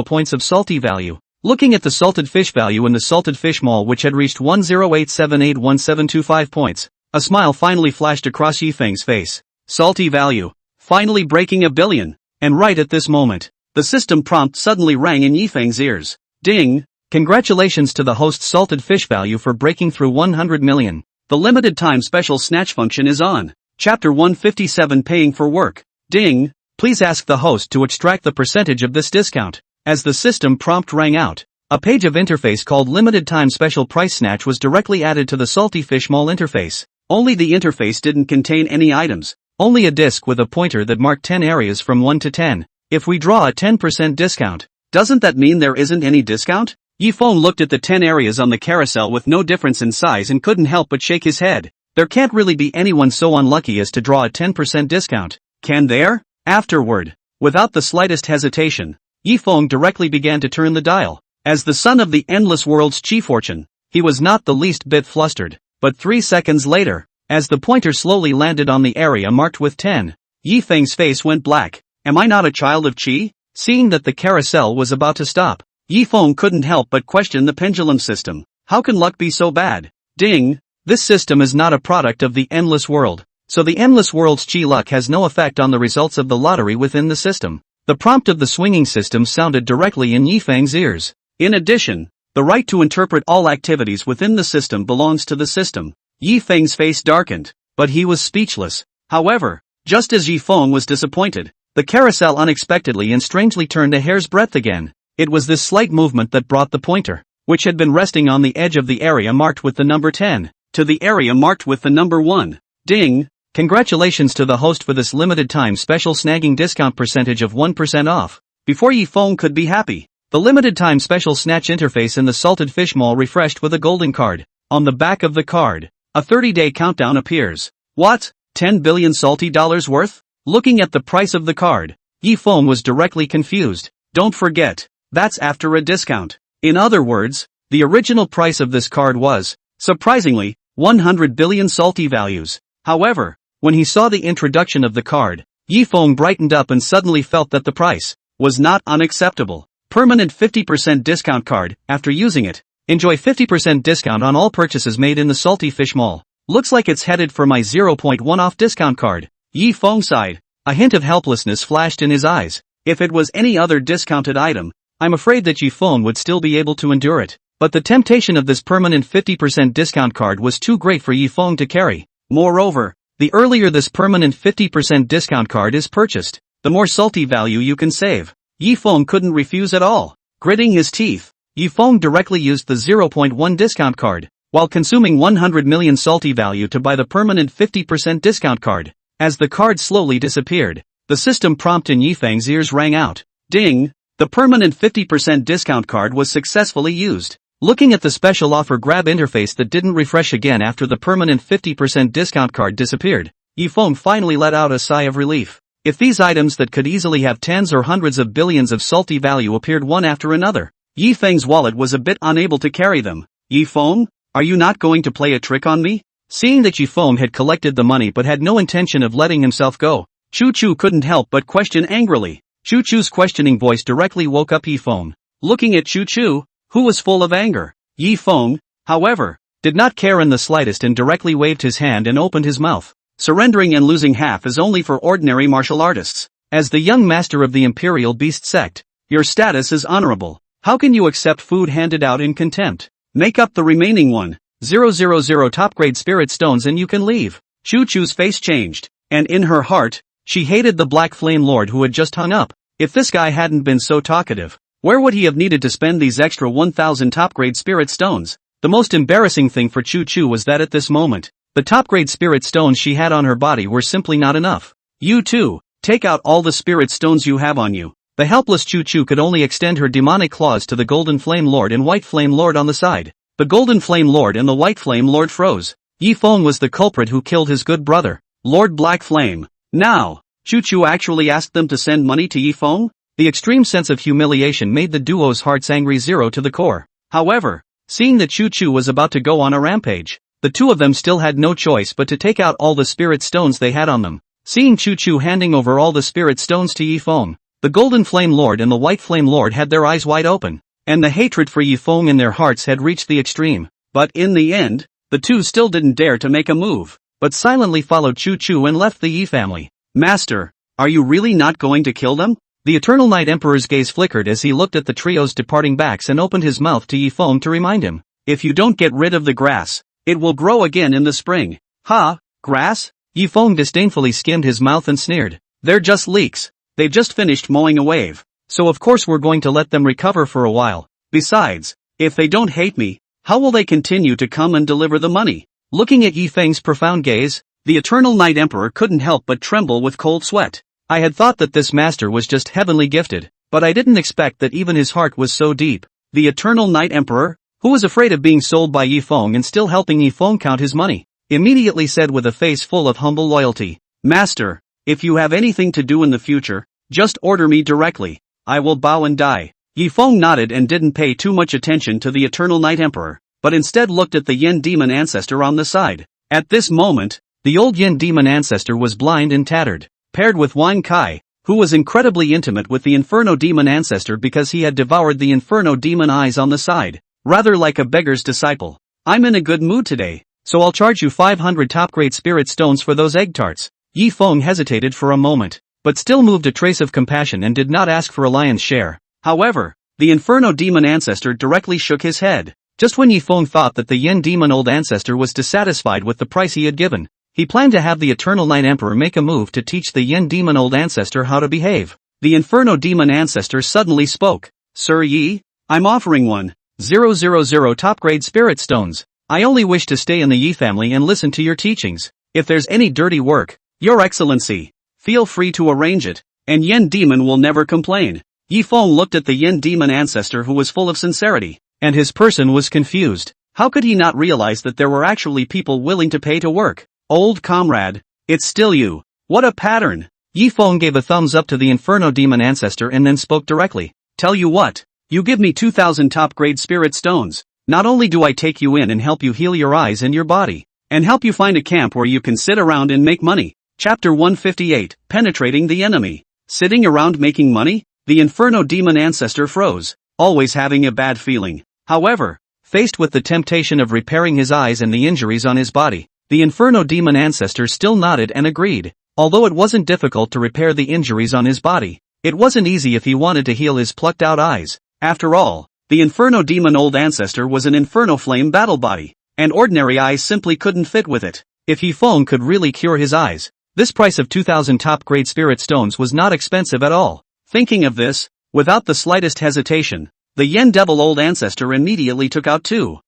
points of salty value. Looking at the salted fish value in the salted fish mall, which had reached 108781725 points, a smile finally flashed across Yifeng's face. Salty value. Finally breaking 1 billion. And right at this moment, the system prompt suddenly rang in Yifeng's ears. Ding! Congratulations to the host's salted fish value for breaking through 100 million. The limited time special snatch function is on. Chapter 157 Paying for Work. Ding! Please ask the host to extract the percentage of this discount. As the system prompt rang out, a page of interface called Limited Time Special Price Snatch was directly added to the Salty Fish Mall interface. Only the interface didn't contain any items, only a disc with a pointer that marked 10 areas from 1 to 10. If we draw a 10% discount, doesn't that mean there isn't any discount? Yifeng looked at the 10 areas on the carousel with no difference in size and couldn't help but shake his head. There can't really be anyone so unlucky as to draw a 10% discount, can there? Afterward, without the slightest hesitation, Yifeng directly began to turn the dial. As the son of the Endless World's Chi Fortune, he was not the least bit flustered. But 3 seconds later, as the pointer slowly landed on the area marked with 10, Yifeng's face went black. Am I not a child of Chi? Seeing that the carousel was about to stop, Yi Feng couldn't help but question the pendulum system. How can luck be so bad? Ding! This system is not a product of the endless world, so the endless world's chi luck has no effect on the results of the lottery within the system. The prompt of the swinging system sounded directly in Yi Feng's ears. In addition, the right to interpret all activities within the system belongs to the system. Yi Feng's face darkened, but he was speechless. However, just as Yi Feng was disappointed, the carousel unexpectedly and strangely turned a hair's breadth again. It was this slight movement that brought the pointer, which had been resting on the edge of the area marked with the number 10, to the area marked with the number 1. Ding! Congratulations to the host for this limited time special snagging discount percentage of 1% off. Before Yi Feng could be happy, the limited time special snatch interface in the Salted Fish Mall refreshed with a golden card. On the back of the card, a 30-day countdown appears. What? 10 billion salty dollars worth? Looking at the price of the card, Yi Feng was directly confused. Don't forget, that's after a discount. In other words, the original price of this card was, surprisingly, 100 billion salty values. However, when he saw the introduction of the card, Yi Feng brightened up and suddenly felt that the price was not unacceptable. Permanent 50% discount card. After using it, enjoy 50% discount on all purchases made in the Salty Fish Mall. Looks like it's headed for my 0.1 off discount card. Yi Feng sighed. A hint of helplessness flashed in his eyes. If it was any other discounted item, I'm afraid that Yi Feng would still be able to endure it. But the temptation of this permanent 50% discount card was too great for Yi Feng to carry. Moreover, the earlier this permanent 50% discount card is purchased, the more salty value you can save. Yi Feng couldn't refuse at all. Gritting his teeth, Yi Feng directly used the 0.1 discount card, while consuming 100 million salty value to buy the permanent 50% discount card. As the card slowly disappeared, the system prompt in Yi Feng's ears rang out. Ding! The permanent 50% discount card was successfully used. Looking at the special offer grab interface that didn't refresh again after the permanent 50% discount card disappeared, Yi Feng finally let out a sigh of relief. If these items that could easily have tens or hundreds of billions of salty value appeared one after another, Yi Feng's wallet was a bit unable to carry them. Yi Feng, are you not going to play a trick on me? Seeing that Yi Feng had collected the money but had no intention of letting himself go, Chu Chu couldn't help but question angrily. Chu Chu's questioning voice directly woke up Yi Feng. Looking at Chu Chu, who was full of anger, Yi Feng, however, did not care in the slightest and directly waved his hand and opened his mouth. Surrendering and losing half is only for ordinary martial artists. As the young master of the Imperial Beast sect, your status is honorable. How can you accept food handed out in contempt? Make up the remaining 1,000 top-grade spirit stones and you can leave. Chu Chu's face changed, and in her heart, she hated the Black Flame Lord who had just hung up. If this guy hadn't been so talkative, where would he have needed to spend these extra 1,000 top-grade spirit stones? The most embarrassing thing for Chu Chu was that at this moment, the top-grade spirit stones she had on her body were simply not enough. You too, take out all the spirit stones you have on you. The helpless Chu Chu could only extend her demonic claws to the Golden Flame Lord and White Flame Lord on the side. The Golden Flame Lord and the White Flame Lord froze. Yi Feng was the culprit who killed his good brother, Lord Black Flame. Now, Chu Chu actually asked them to send money to Yi Feng? The extreme sense of humiliation made the duo's hearts angry zero to the core. However, seeing that Chu Chu was about to go on a rampage, the two of them still had no choice but to take out all the spirit stones they had on them. Seeing Chu Chu handing over all the spirit stones to Yi Feng, the Golden Flame Lord and the White Flame Lord had their eyes wide open, and the hatred for Yi Feng in their hearts had reached the extreme. But in the end, the two still didn't dare to make a move, but silently followed Chu Chu and left the Yi family. Master, are you really not going to kill them? The Eternal Night Emperor's gaze flickered as he looked at the trio's departing backs and opened his mouth to Yi Feng to remind him. If you don't get rid of the grass, it will grow again in the spring. Ha, grass? Yi Feng disdainfully skimmed his mouth and sneered. They're just leeks. They've just finished mowing a wave. So of course we're going to let them recover for a while. Besides, if they don't hate me, how will they continue to come and deliver the money? Looking at Yi Feng's profound gaze, the Eternal Night Emperor couldn't help but tremble with cold sweat. I had thought that this master was just heavenly gifted, but I didn't expect that even his heart was so deep. The Eternal Night Emperor, who was afraid of being sold by Yi Feng and still helping Yi Feng count his money, immediately said with a face full of humble loyalty, Master, if you have anything to do in the future, just order me directly. I will bow and die. Yi Feng nodded and didn't pay too much attention to the Eternal Night Emperor, but instead looked at the Yin Demon Ancestor on the side. At this moment, the old Yin Demon Ancestor was blind and tattered. Paired with Wang Kai, who was incredibly intimate with the Inferno Demon ancestor because he had devoured the Inferno Demon eyes on the side, rather like a beggar's disciple. I'm in a good mood today, so I'll charge you 500 top-grade spirit stones for those egg tarts. Yi Feng hesitated for a moment, but still moved a trace of compassion and did not ask for a lion's share. However, the Inferno Demon ancestor directly shook his head. Just when Yi Feng thought that the Yin Demon old ancestor was dissatisfied with the price he had given, he planned to have the Eternal Night Emperor make a move to teach the Yin Demon old ancestor how to behave. The Inferno Demon ancestor suddenly spoke. Sir Yi, I'm offering 1,000 top-grade spirit stones. I only wish to stay in the Yi family and listen to your teachings. If there's any dirty work, Your Excellency, feel free to arrange it, and Yin Demon will never complain. Yi Feng looked at the Yin Demon ancestor who was full of sincerity, and his person was confused. How could he not realize that there were actually people willing to pay to work? Old comrade, it's still you. What a pattern! Yi Feng gave a thumbs up to the Inferno Demon ancestor and then spoke directly. Tell you what, you give me 2,000 top-grade spirit stones. Not only do I take you in and help you heal your eyes and your body, and help you find a camp where you can sit around and make money. Chapter 158, Penetrating the Enemy. Sitting around making money? The Inferno Demon ancestor froze, always having a bad feeling. However, faced with the temptation of repairing his eyes and the injuries on his body, the Inferno Demon ancestor still nodded and agreed. Although it wasn't difficult to repair the injuries on his body, it wasn't easy if he wanted to heal his plucked out eyes. After all, the Inferno Demon old ancestor was an Inferno Flame battle body, and ordinary eyes simply couldn't fit with it. If Yi Feng could really cure his eyes, this price of 2,000 top-grade spirit stones was not expensive at all. Thinking of this, without the slightest hesitation, the Yen Devil old ancestor immediately took out 2,000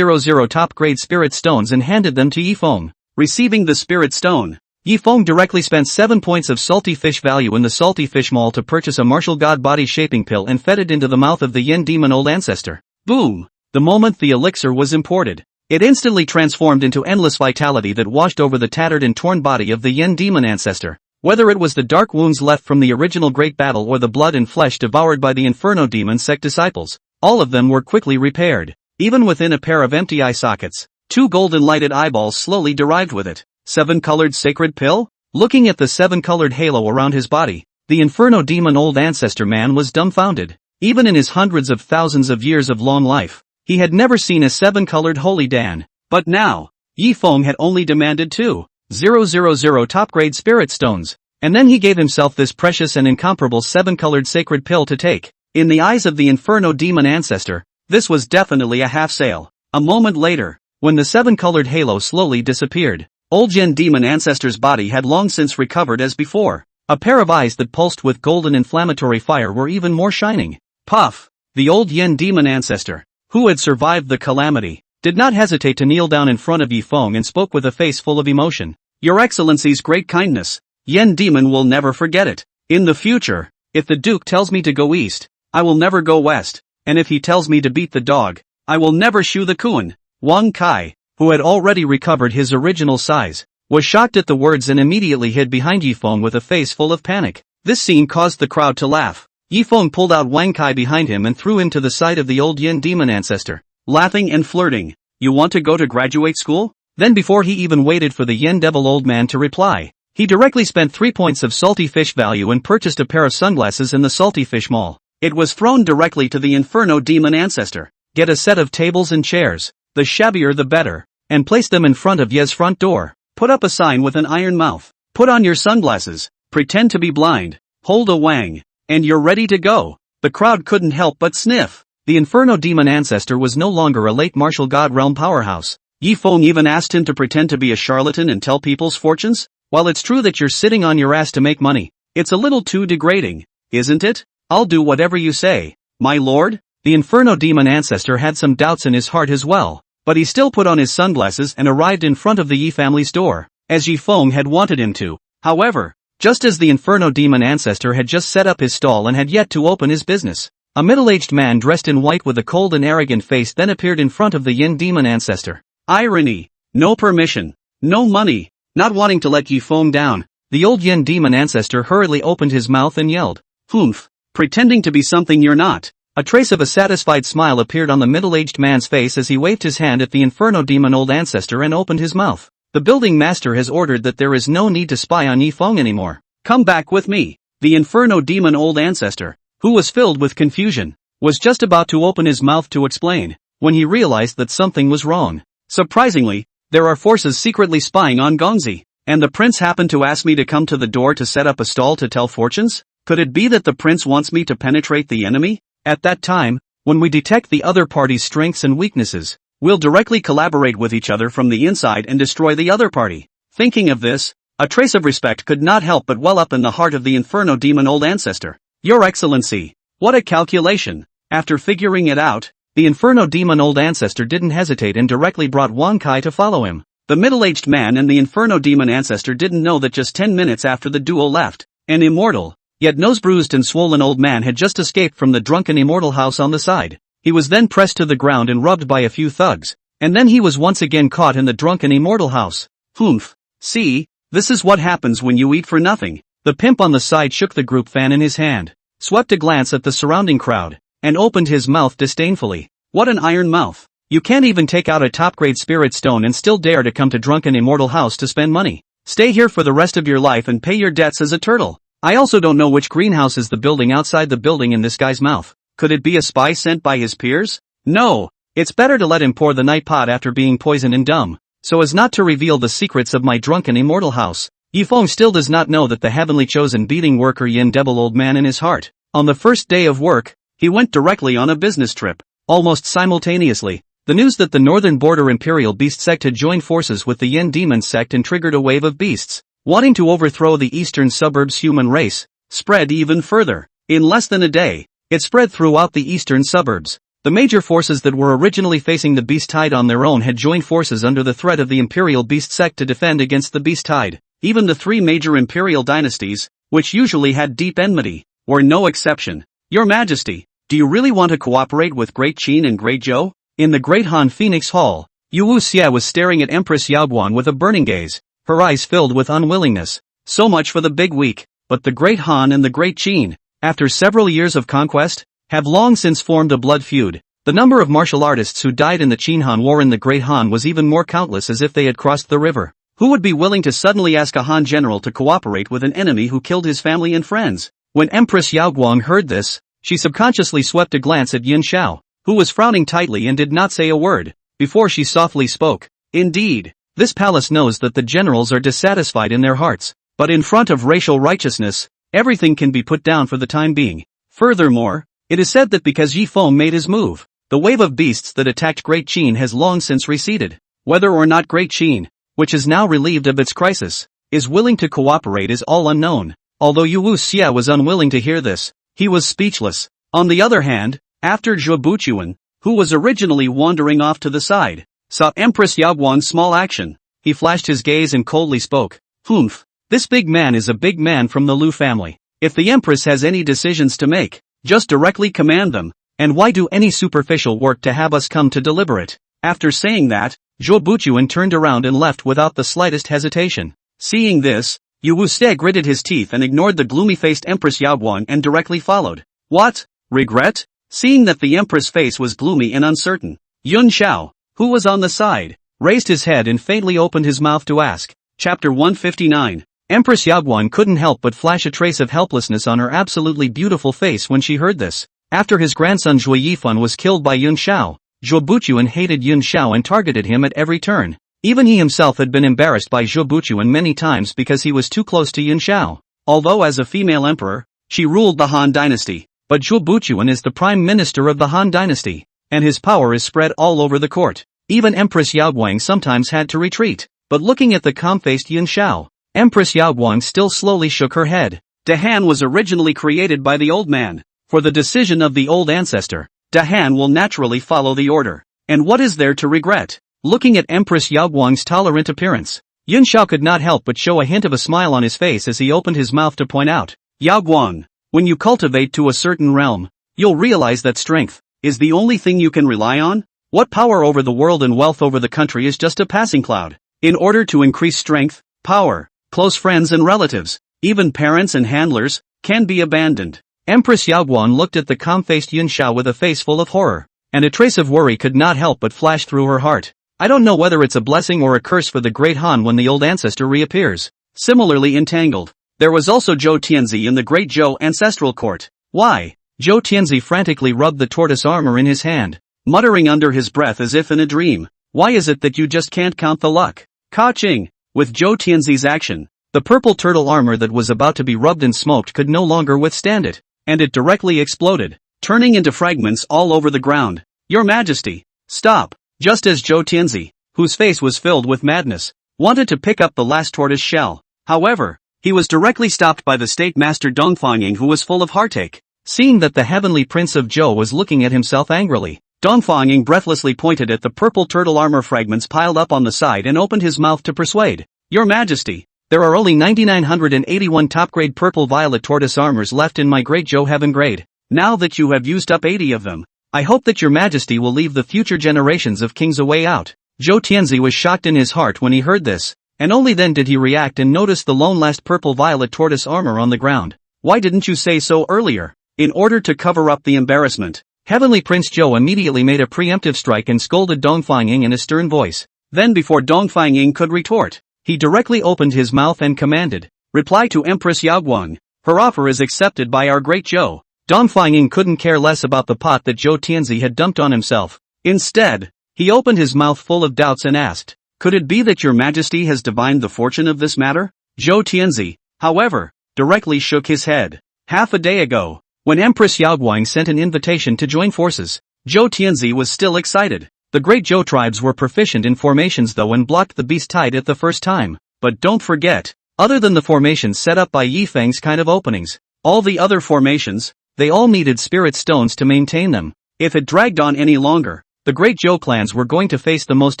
top-grade spirit stones and handed them to Yi Feng. Receiving the spirit stone, Yi Feng directly spent 7 points of salty fish value in the salty fish mall to purchase a martial god body shaping pill and fed it into the mouth of the Yin Demon old ancestor. Boom! The moment the elixir was imported, it instantly transformed into endless vitality that washed over the tattered and torn body of the Yin Demon ancestor. Whether it was the dark wounds left from the original great battle or the blood and flesh devoured by the Inferno Demon sect disciples, all of them were quickly repaired. Even within a pair of empty eye sockets, 2 golden lighted eyeballs slowly derived with it. 7-colored sacred pill? Looking at the 7-colored halo around his body, the Inferno Demon old ancestor man was dumbfounded. Even in his hundreds of thousands of years of long life, he had never seen a 7-colored holy Dan. But now, Yi Feng had only demanded 2,000 top-grade spirit stones, and then he gave himself this precious and incomparable 7-colored sacred pill to take. In the eyes of the Inferno Demon ancestor, this was definitely a half sale. A moment later, when the 7-colored halo slowly disappeared, old Yin Demon ancestor's body had long since recovered as before. A pair of eyes that pulsed with golden inflammatory fire were even more shining. Puff! The old Yin Demon ancestor, who had survived the calamity, did not hesitate to kneel down in front of Yi Feng and spoke with a face full of emotion. Your Excellency's great kindness, Yin Demon will never forget it. In the future, if the Duke tells me to go east, I will never go west, and if he tells me to beat the dog, I will never shoe the Kuan. Wang Kai, who had already recovered his original size, was shocked at the words and immediately hid behind Yi Feng with a face full of panic. This scene caused the crowd to laugh. Yi Feng pulled out Wang Kai behind him and threw him to the side of the old Yin Demon ancestor, laughing and flirting. You want to go to graduate school? Then before he even waited for the Yin Devil old man to reply, he directly spent 3 points of salty fish value and purchased a pair of sunglasses in the salty fish mall. It was thrown directly to the Inferno Demon ancestor. Get a set of tables and chairs, the shabbier the better, and place them in front of Ye's front door. Put up a sign with an iron mouth. Put on your sunglasses, pretend to be blind, hold a wang, and you're ready to go. The crowd couldn't help but sniff. The Inferno Demon ancestor was no longer a late martial god realm powerhouse. Yi Feng even asked him to pretend to be a charlatan and tell people's fortunes? While it's true that you're sitting on your ass to make money, it's a little too degrading, isn't it? I'll do whatever you say, my lord. The Inferno Demon ancestor had some doubts in his heart as well, but he still put on his sunglasses and arrived in front of the Yi family's door, as Yi Feng had wanted him to. However, just as the Inferno Demon ancestor had just set up his stall and had yet to open his business, a middle-aged man dressed in white with a cold and arrogant face then appeared in front of the Yin Demon ancestor. Irony. No permission. No money. Not wanting to let Yi Feng down, the old Yin Demon ancestor hurriedly opened his mouth and yelled, "Humph! Pretending to be something you're not." A trace of a satisfied smile appeared on the middle-aged man's face as he waved his hand at the Inferno Demon old ancestor and opened his mouth. The building master has ordered that there is no need to spy on Yi Feng anymore. Come back with me. The Inferno demon old ancestor, who was filled with confusion, was just about to open his mouth to explain, when he realized that something was wrong. Surprisingly, there are forces secretly spying on Gongzi, and the prince happened to ask me to come to the door to set up a stall to tell fortunes? Could it be that the prince wants me to penetrate the enemy? At that time, when we detect the other party's strengths and weaknesses, we'll directly collaborate with each other from the inside and destroy the other party. Thinking of this, a trace of respect could not help but well up in the heart of the Inferno demon old ancestor. Your Excellency, what a calculation! After figuring it out, the Inferno demon old ancestor didn't hesitate and directly brought Wang Kai to follow him. The middle-aged man and the Inferno demon ancestor didn't know that just 10 minutes after the duel left, an immortal, yet nose-bruised and swollen old man had just escaped from the drunken immortal house on the side. He was then pressed to the ground and rubbed by a few thugs, and then he was once again caught in the drunken immortal house. Humph. See, this is what happens when you eat for nothing. The pimp on the side shook the group fan in his hand, swept a glance at the surrounding crowd, and opened his mouth disdainfully. What an iron mouth. You can't even take out a top-grade spirit stone and still dare to come to drunken immortal house to spend money. Stay here for the rest of your life and pay your debts as a turtle. I also don't know which greenhouse is the building outside the building in this guy's mouth. Could it be a spy sent by his peers? No. It's better to let him pour the night pot after being poisoned and dumb, so as not to reveal the secrets of my drunken immortal house. Yifeng still does not know that the heavenly chosen beating worker Yin Devil old man in his heart. On the first day of work, he went directly on a business trip. Almost simultaneously, the news that the northern border Imperial Beast sect had joined forces with the Yin Demon sect and triggered a wave of beasts, wanting to overthrow the eastern suburbs human race, spread even further. In less than a day, it spread throughout the eastern suburbs. The major forces that were originally facing the Beast Tide on their own had joined forces under the threat of the Imperial Beast sect to defend against the Beast Tide. Even the three major imperial dynasties, which usually had deep enmity, were no exception. Your Majesty, do you really want to cooperate with Great Qin and Great Zhou? In the Great Han Phoenix Hall, Yu Wuxia was staring at Empress Yaoguan with a burning gaze, her eyes filled with unwillingness. So much for the big week, but the Great Han and the Great Qin, after several years of conquest, have long since formed a blood feud. The number of martial artists who died in the Qin Han War in the Great Han was even more countless, as if they had crossed the river. Who would be willing to suddenly ask a Han general to cooperate with an enemy who killed his family and friends? When Empress Yaoguang heard this, she subconsciously swept a glance at Yin Xiao, who was frowning tightly and did not say a word, before she softly spoke. Indeed, this palace knows that the generals are dissatisfied in their hearts, but in front of racial righteousness, everything can be put down for the time being. Furthermore, it is said that because Yi Feng made his move, the wave of beasts that attacked Great Qin has long since receded. Whether or not Great Qin, which is now relieved of its crisis, is willing to cooperate is all unknown. Although Yu Wuxia was unwilling to hear this, he was speechless. On the other hand, after Zhe Buchuan, who was originally wandering off to the side, saw Empress Yaoguan's small action, he flashed his gaze and coldly spoke. Humph, this big man is a big man from the Lu family. If the Empress has any decisions to make, just directly command them, and why do any superficial work to have us come to deliberate? After saying that, Zhou Buchuan turned around and left without the slightest hesitation. Seeing this, Yu Wuxia gritted his teeth and ignored the gloomy-faced Empress Yaoguang and directly followed. What? Regret? Seeing that the Empress' face was gloomy and uncertain, Yun Xiao, who was on the side, raised his head and faintly opened his mouth to ask. Chapter 159. Empress Yaoguang couldn't help but flash a trace of helplessness on her absolutely beautiful face when she heard this. After his grandson Zhui Yifan was killed by Yun Xiao, Zhou Buchuan hated Yun Xiao and targeted him at every turn. Even he himself had been embarrassed by Zhou Buchuan many times because he was too close to Yun Xiao. Although as a female emperor, she ruled the Han dynasty, but Zhou Buchuan is the prime minister of the Han dynasty, and his power is spread all over the court. Even Empress Yaoguang sometimes had to retreat, but looking at the calm-faced Yun Xiao, Empress Yaoguang still slowly shook her head. Dahan was originally created by the old man. For the decision of the old ancestor, Dahan will naturally follow the order. And what is there to regret? Looking at Empress Yaoguang's tolerant appearance, Yun Xiao could not help but show a hint of a smile on his face as he opened his mouth to point out. Yaoguang, when you cultivate to a certain realm, you'll realize that strength is the only thing you can rely on. What power over the world and wealth over the country is just a passing cloud. In order to increase strength, power, close friends and relatives, even parents and handlers, can be abandoned. Empress Yaoguang looked at the calm-faced Yun Xiao with a face full of horror, and a trace of worry could not help but flash through her heart. I don't know whether it's a blessing or a curse for the Great Han when the old ancestor reappears. Similarly entangled, There was also Zhou Tianzi in the Great Zhou ancestral court. Why? Zhou Tianzi frantically rubbed the tortoise armor in his hand, muttering under his breath as if in a dream. Why is it that you just can't count the luck? Ka-ching! With Zhou Tianzi's action, the purple turtle armor that was about to be rubbed and smoked could no longer withstand it, and it directly exploded, turning into fragments all over the ground. Your Majesty! Stop! Just as Zhou Tianzi, whose face was filled with madness, wanted to pick up the last tortoise shell. However, he was directly stopped by the state master Dongfang, who was full of heartache. Seeing that the heavenly prince of Zhou was looking at himself angrily, Dongfang breathlessly pointed at the purple turtle armor fragments piled up on the side and opened his mouth to persuade. Your Majesty, there are only 9,981 top-grade purple-violet tortoise armors left in my Great Zhou Heaven grade. Now that you have used up 80 of them, I hope that your Majesty will leave the future generations of kings a way out. Zhou Tianzi was shocked in his heart when he heard this, and only then did he react and notice the lone last purple-violet tortoise armor on the ground. Why didn't you say so earlier? In order to cover up the embarrassment, Heavenly Prince Zhou immediately made a preemptive strike and scolded Dongfang in a stern voice. Then before Dongfang could retort, he directly opened his mouth and commanded, "Reply to Empress Yaoguang. Her offer is accepted by our Great Zhou." Dongfang couldn't care less about the pot that Zhou Tianzi had dumped on himself. Instead, he opened his mouth full of doubts and asked, "Could it be that your Majesty has divined the fortune of this matter?" Zhou Tianzi, however, directly shook his head. Half a day ago, when Empress Yaoguang sent an invitation to join forces, Zhou Tianzi was still excited. The Great Zhou tribes were proficient in formations though and blocked the beast tide at the first time. But don't forget, other than the formations set up by Yifeng's kind of openings, all the other formations, they all needed spirit stones to maintain them. If it dragged on any longer, the Great Zhou clans were going to face the most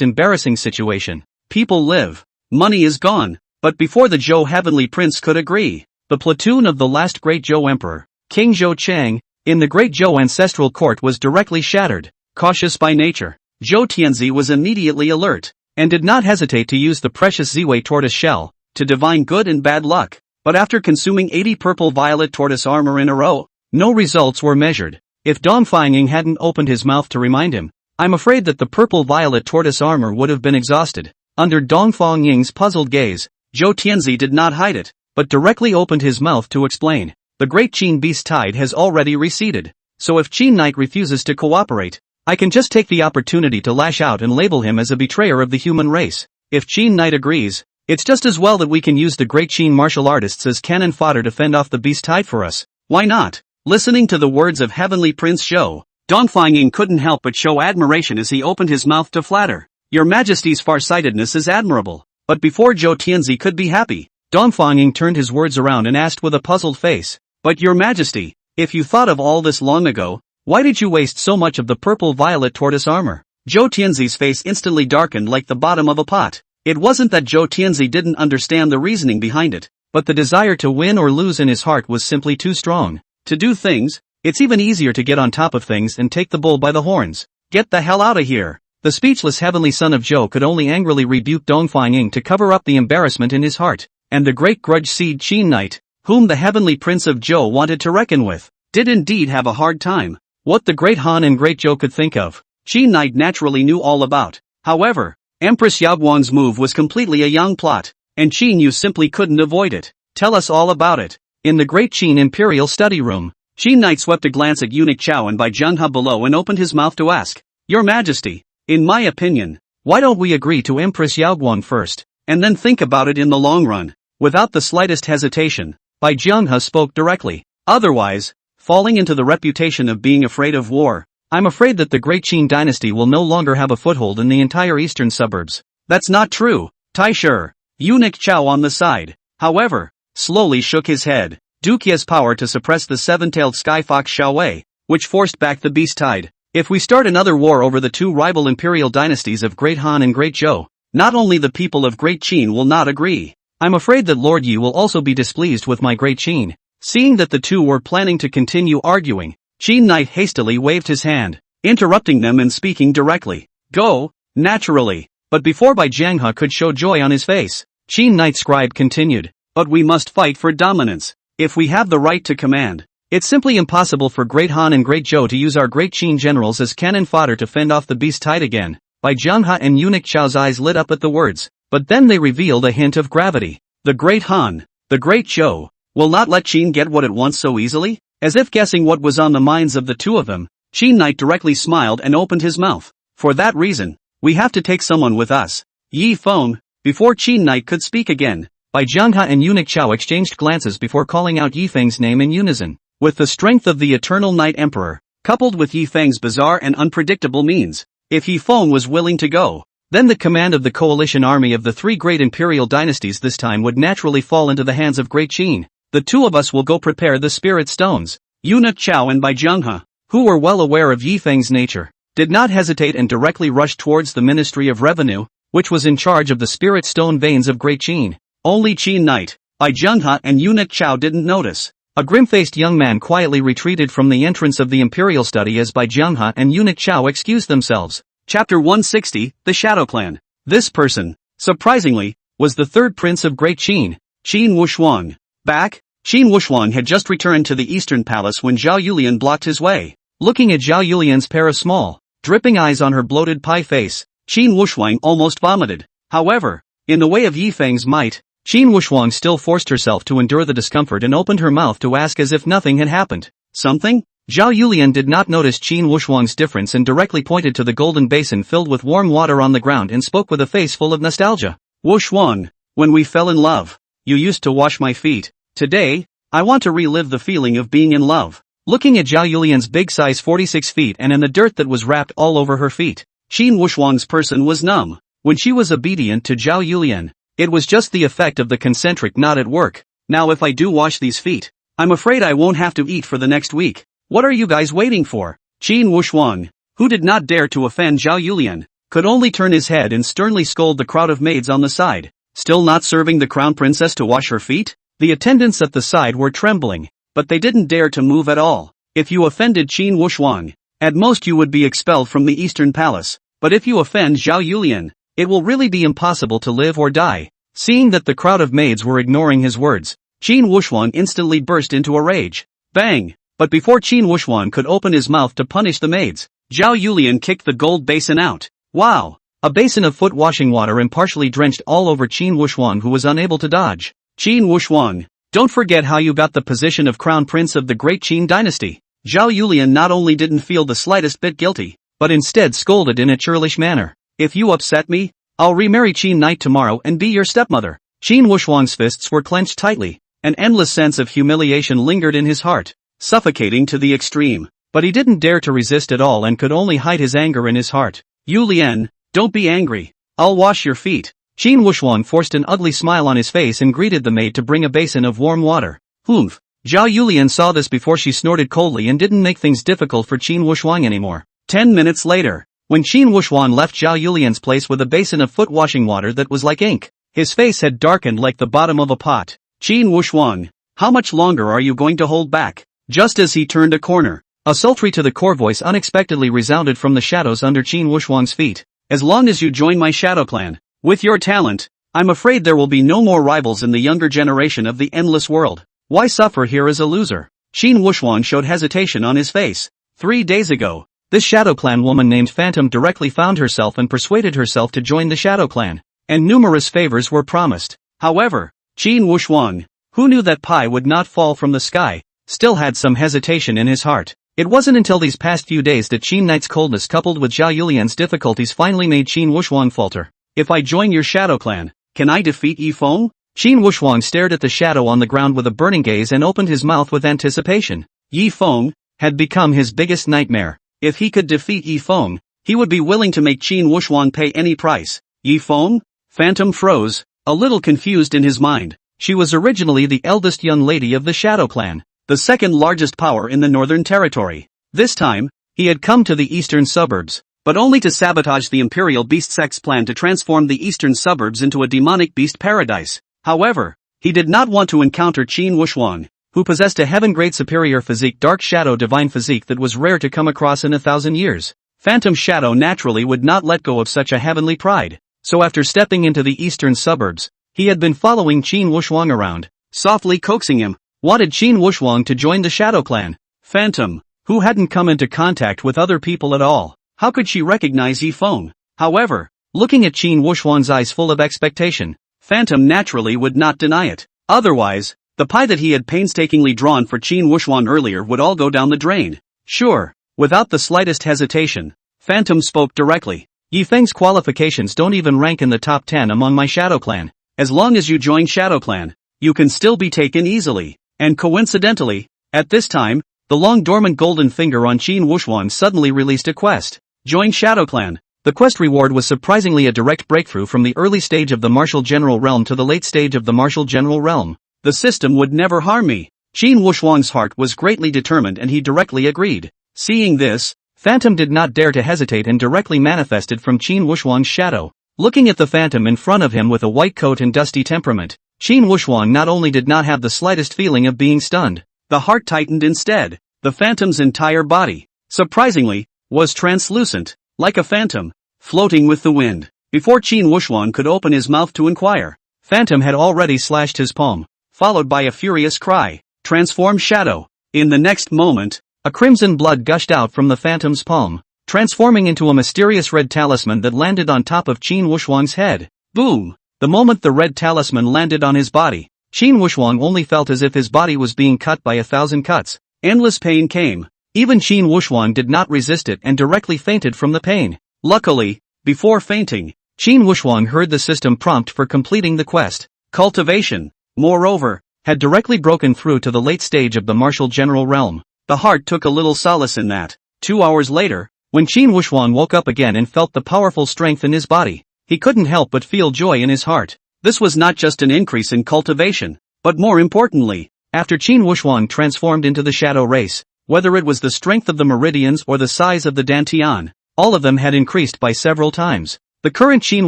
embarrassing situation. People live, money is gone. But before the Zhou Heavenly Prince could agree, the platoon of the last Great Zhou Emperor, King Zhou Chang, in the Great Zhou ancestral court was directly shattered. Cautious by nature, Zhou Tianzi was immediately alert, and did not hesitate to use the precious Ziwei tortoise shell, to divine good and bad luck. But after consuming 80 purple-violet tortoise armor in a row, no results were measured. If Dongfang hadn't opened his mouth to remind him, I'm afraid that the purple-violet tortoise armor would have been exhausted. Under Dongfang's puzzled gaze, Zhou Tianzi did not hide it, but directly opened his mouth to explain. The Great Qin beast tide has already receded, so if Qin Knight refuses to cooperate, I can just take the opportunity to lash out and label him as a betrayer of the human race. If Qin Knight agrees, it's just as well that we can use the Great Qin martial artists as cannon fodder to fend off the beast tide for us. Why not? Listening to the words of Heavenly Prince Zhou, Dongfang couldn't help but show admiration as he opened his mouth to flatter. Your Majesty's farsightedness is admirable. But before Zhou Tianzi could be happy, Dongfang turned his words around and asked with a puzzled face, "But your Majesty, if you thought of all this long ago, why did you waste so much of the purple-violet tortoise armor?" Zhou Tianzi's face instantly darkened like the bottom of a pot. It wasn't that Zhou Tianzi didn't understand the reasoning behind it, but the desire to win or lose in his heart was simply too strong. To do things, it's even easier to get on top of things and take the bull by the horns. Get the hell out of here. The speechless heavenly son of Zhou could only angrily rebuke Dongfang to cover up the embarrassment in his heart, and the great grudge seed Qin Knight, whom the heavenly prince of Zhou wanted to reckon with, did indeed have a hard time. What the great Han and great Zhou could think of, Qin Knight naturally knew all about. However, Empress Yaoguang's move was completely a young plot, and Qin Yu simply couldn't avoid it. Tell us all about it. In the great Qin Imperial study room, Qin Knight swept a glance at eunuch Chao and Bai Zhenghe below and opened his mouth to ask, "Your Majesty, in my opinion, why don't we agree to Empress Yaoguang first, and then think about it in the long run?" Without the slightest hesitation, Bai Zhenghe spoke directly. Otherwise, falling into the reputation of being afraid of war, I'm afraid that the great Qin dynasty will no longer have a foothold in the entire eastern suburbs. That's not true, Tai Shi. Eunuch Chao on the side, however, slowly shook his head. Duke Ye's power to suppress the seven-tailed sky fox Xiaowei, which forced back the beast tide. If we start another war over the two rival imperial dynasties of Great Han and Great Zhou, not only the people of Great Qin will not agree, I'm afraid that Lord Yi will also be displeased with my Great Qin. Seeing that the two were planning to continue arguing, Qin Knight hastily waved his hand, interrupting them and speaking directly. "Go, naturally." But before Bai Zhenghe could show joy on his face, Qin Knight scribe continued, "But we must fight for dominance. If we have the right to command, it's simply impossible for Great Han and Great Zhou to use our Great Qin generals as cannon fodder to fend off the beast tide again." Bai Zhenghe and eunuch Chao's eyes lit up at the words, but then they revealed a hint of gravity. The Great Han, The great show will not let Qin get what it wants so easily? As if guessing what was on the minds of the two of them, Qin Knight directly smiled and opened his mouth. For that reason, we have to take someone with us. Yi Feng. Before Qin Knight could speak again, Bai Jianghe and Eunuch Chao exchanged glances before calling out Yi Feng's name in unison. With the strength of the Eternal Night Emperor, coupled with Yi Feng's bizarre and unpredictable means, if Yi Feng was willing to go, then the command of the coalition army of the three great imperial dynasties this time would naturally fall into the hands of Great Qin. The two of us will go prepare the spirit stones. Eunuch Chao and Bai Jianghe, who were well aware of Yi Feng's nature, did not hesitate and directly rushed towards the Ministry of Revenue, which was in charge of the spirit stone veins of Great Qin. Only Qin Knight, Bai Jianghe and Eunuch Chao didn't notice. A grim-faced young man quietly retreated from the entrance of the imperial study as Bai Jianghe and Eunuch Chao excused themselves. Chapter 160, The Shadow Clan. This person, surprisingly, was the third prince of Great Qin, Qin Wushuang. Back, Qin Wushuang had just returned to the Eastern Palace when Zhao Yulian blocked his way. Looking at Zhao Yulian's pair of small, dripping eyes on her bloated pie face, Qin Wushuang almost vomited. However, in the way of Yi Feng's might, Qin Wushuang still forced herself to endure the discomfort and opened her mouth to ask as if nothing had happened. Something? Zhao Yulian did not notice Qin Wushuang's difference and directly pointed to the golden basin filled with warm water on the ground and spoke with a face full of nostalgia. Wushuang, when we fell in love, you used to wash my feet. Today, I want to relive the feeling of being in love. Looking at Zhao Yulian's big size 46 feet and in the dirt that was wrapped all over her feet, Qin Wushuang's person was numb. When she was obedient to Zhao Yulian, it was just the effect of the concentric knot at work. Now if I do wash these feet, I'm afraid I won't have to eat for the next week. What are you guys waiting for? Qin Wushuang, who did not dare to offend Zhao Yulian, could only turn his head and sternly scold the crowd of maids on the side. Still not serving the crown princess to wash her feet? The attendants at the side were trembling, but they didn't dare to move at all. If you offended Qin Wushuang, at most you would be expelled from the Eastern Palace, but if you offend Zhao Yulian, it will really be impossible to live or die. Seeing that the crowd of maids were ignoring his words, Qin Wushuang instantly burst into a rage. Bang! But before Qin Wushuang could open his mouth to punish the maids, Zhao Yulian kicked the gold basin out. Wow! A basin of foot washing water impartially drenched all over Qin Wushuang, who was unable to dodge. Qin Wushuang, don't forget how you got the position of crown prince of the Great Qin dynasty. Zhao Yulian not only didn't feel the slightest bit guilty, but instead scolded in a churlish manner. If you upset me, I'll remarry Qin Knight tomorrow and be your stepmother. Qin Wushuang's fists were clenched tightly. An endless sense of humiliation lingered in his heart, suffocating to the extreme. But he didn't dare to resist at all and could only hide his anger in his heart. Yulian, don't be angry. I'll wash your feet. Qin Wushuang forced an ugly smile on his face and greeted the maid to bring a basin of warm water. Humph. Zhao Yulian saw this before she snorted coldly and didn't make things difficult for Qin Wushuang anymore. 10 minutes later, when Qin Wushuang left Zhao Yulian's place with a basin of foot washing water that was like ink, his face had darkened like the bottom of a pot. Qin Wushuang, how much longer are you going to hold back? Just as he turned a corner, a sultry to the core voice unexpectedly resounded from the shadows under Qin Wushuang's feet. As long as you join my shadow clan, with your talent, I'm afraid there will be no more rivals in the younger generation of the endless world. Why suffer here as a loser? Qin Wushuang showed hesitation on his face. 3 days ago, this shadow clan woman named Phantom directly found herself and persuaded herself to join the shadow clan, and numerous favors were promised. However, Qin Wushuang, who knew that pie would not fall from the sky, still had some hesitation in his heart. It wasn't until these past few days that Qin Knight's coldness coupled with Zhao Yulian's difficulties finally made Qin Wushuang falter. If I join your shadow clan, can I defeat Yi Feng? Qin Wushuang stared at the shadow on the ground with a burning gaze and opened his mouth with anticipation. Yi Feng had become his biggest nightmare. If he could defeat Yi Feng, he would be willing to make Qin Wushuang pay any price. Yi Feng? Phantom froze, a little confused in his mind. She was originally the eldest young lady of the shadow clan, the second largest power in the Northern Territory. This time, he had come to the eastern suburbs, but only to sabotage the Imperial Beast Sect's plan to transform the eastern suburbs into a demonic beast paradise. However, he did not want to encounter Qin Wushuang, who possessed a heaven-grade superior physique, dark shadow divine physique that was rare to come across in 1,000 years. Phantom Shadow naturally would not let go of such a heavenly pride, so after stepping into the eastern suburbs, he had been following Qin Wushuang around, softly coaxing him. Wanted Qin Wushuang to join the shadow clan. Phantom, who hadn't come into contact with other people at all, how could she recognize Yi Feng? However, looking at Qin Wushuang's eyes full of expectation, Phantom naturally would not deny it. Otherwise, the pie that he had painstakingly drawn for Qin Wuxuan earlier would all go down the drain. Sure. Without the slightest hesitation, Phantom spoke directly. Yi Feng's qualifications don't even rank in the top 10 among my Shadow Clan. As long as you join Shadow Clan, you can still be taken easily. And coincidentally, at this time, the long-dormant golden finger on Qin Wuxuan suddenly released a quest. Join Shadow Clan. The quest reward was surprisingly a direct breakthrough from the early stage of the Martial General Realm to the late stage of the Martial General Realm. The system would never harm me. Qin Wuxuan's heart was greatly determined and he directly agreed. Seeing this, Phantom did not dare to hesitate and directly manifested from Qin Wuxuan's shadow. Looking at the Phantom in front of him with a white coat and dusty temperament, Qin Wuxuan not only did not have the slightest feeling of being stunned, the heart tightened instead. The Phantom's entire body, surprisingly, was translucent, like a phantom, floating with the wind. Before Qin Wuxuan could open his mouth to inquire, Phantom had already slashed his palm, followed by a furious cry. Transform Shadow. In the next moment, a crimson blood gushed out from the Phantom's palm, transforming into a mysterious red talisman that landed on top of Qin Wuxuan's head. Boom! The moment the red talisman landed on his body, Qin Wuxuan only felt as if his body was being cut by 1,000 cuts. Endless pain came. Even Qin Wuxuan did not resist it and directly fainted from the pain. Luckily, before fainting, Qin Wuxuan heard the system prompt for completing the quest. Cultivation, moreover, had directly broken through to the late stage of the Martial General Realm. The heart took a little solace in that. 2 hours later, when Qin Wuxuan woke up again and felt the powerful strength in his body, he couldn't help but feel joy in his heart. This was not just an increase in cultivation, but more importantly, after Qin Wuxuan transformed into the shadow race, whether it was the strength of the meridians or the size of the dantian, all of them had increased by several times. The current Qin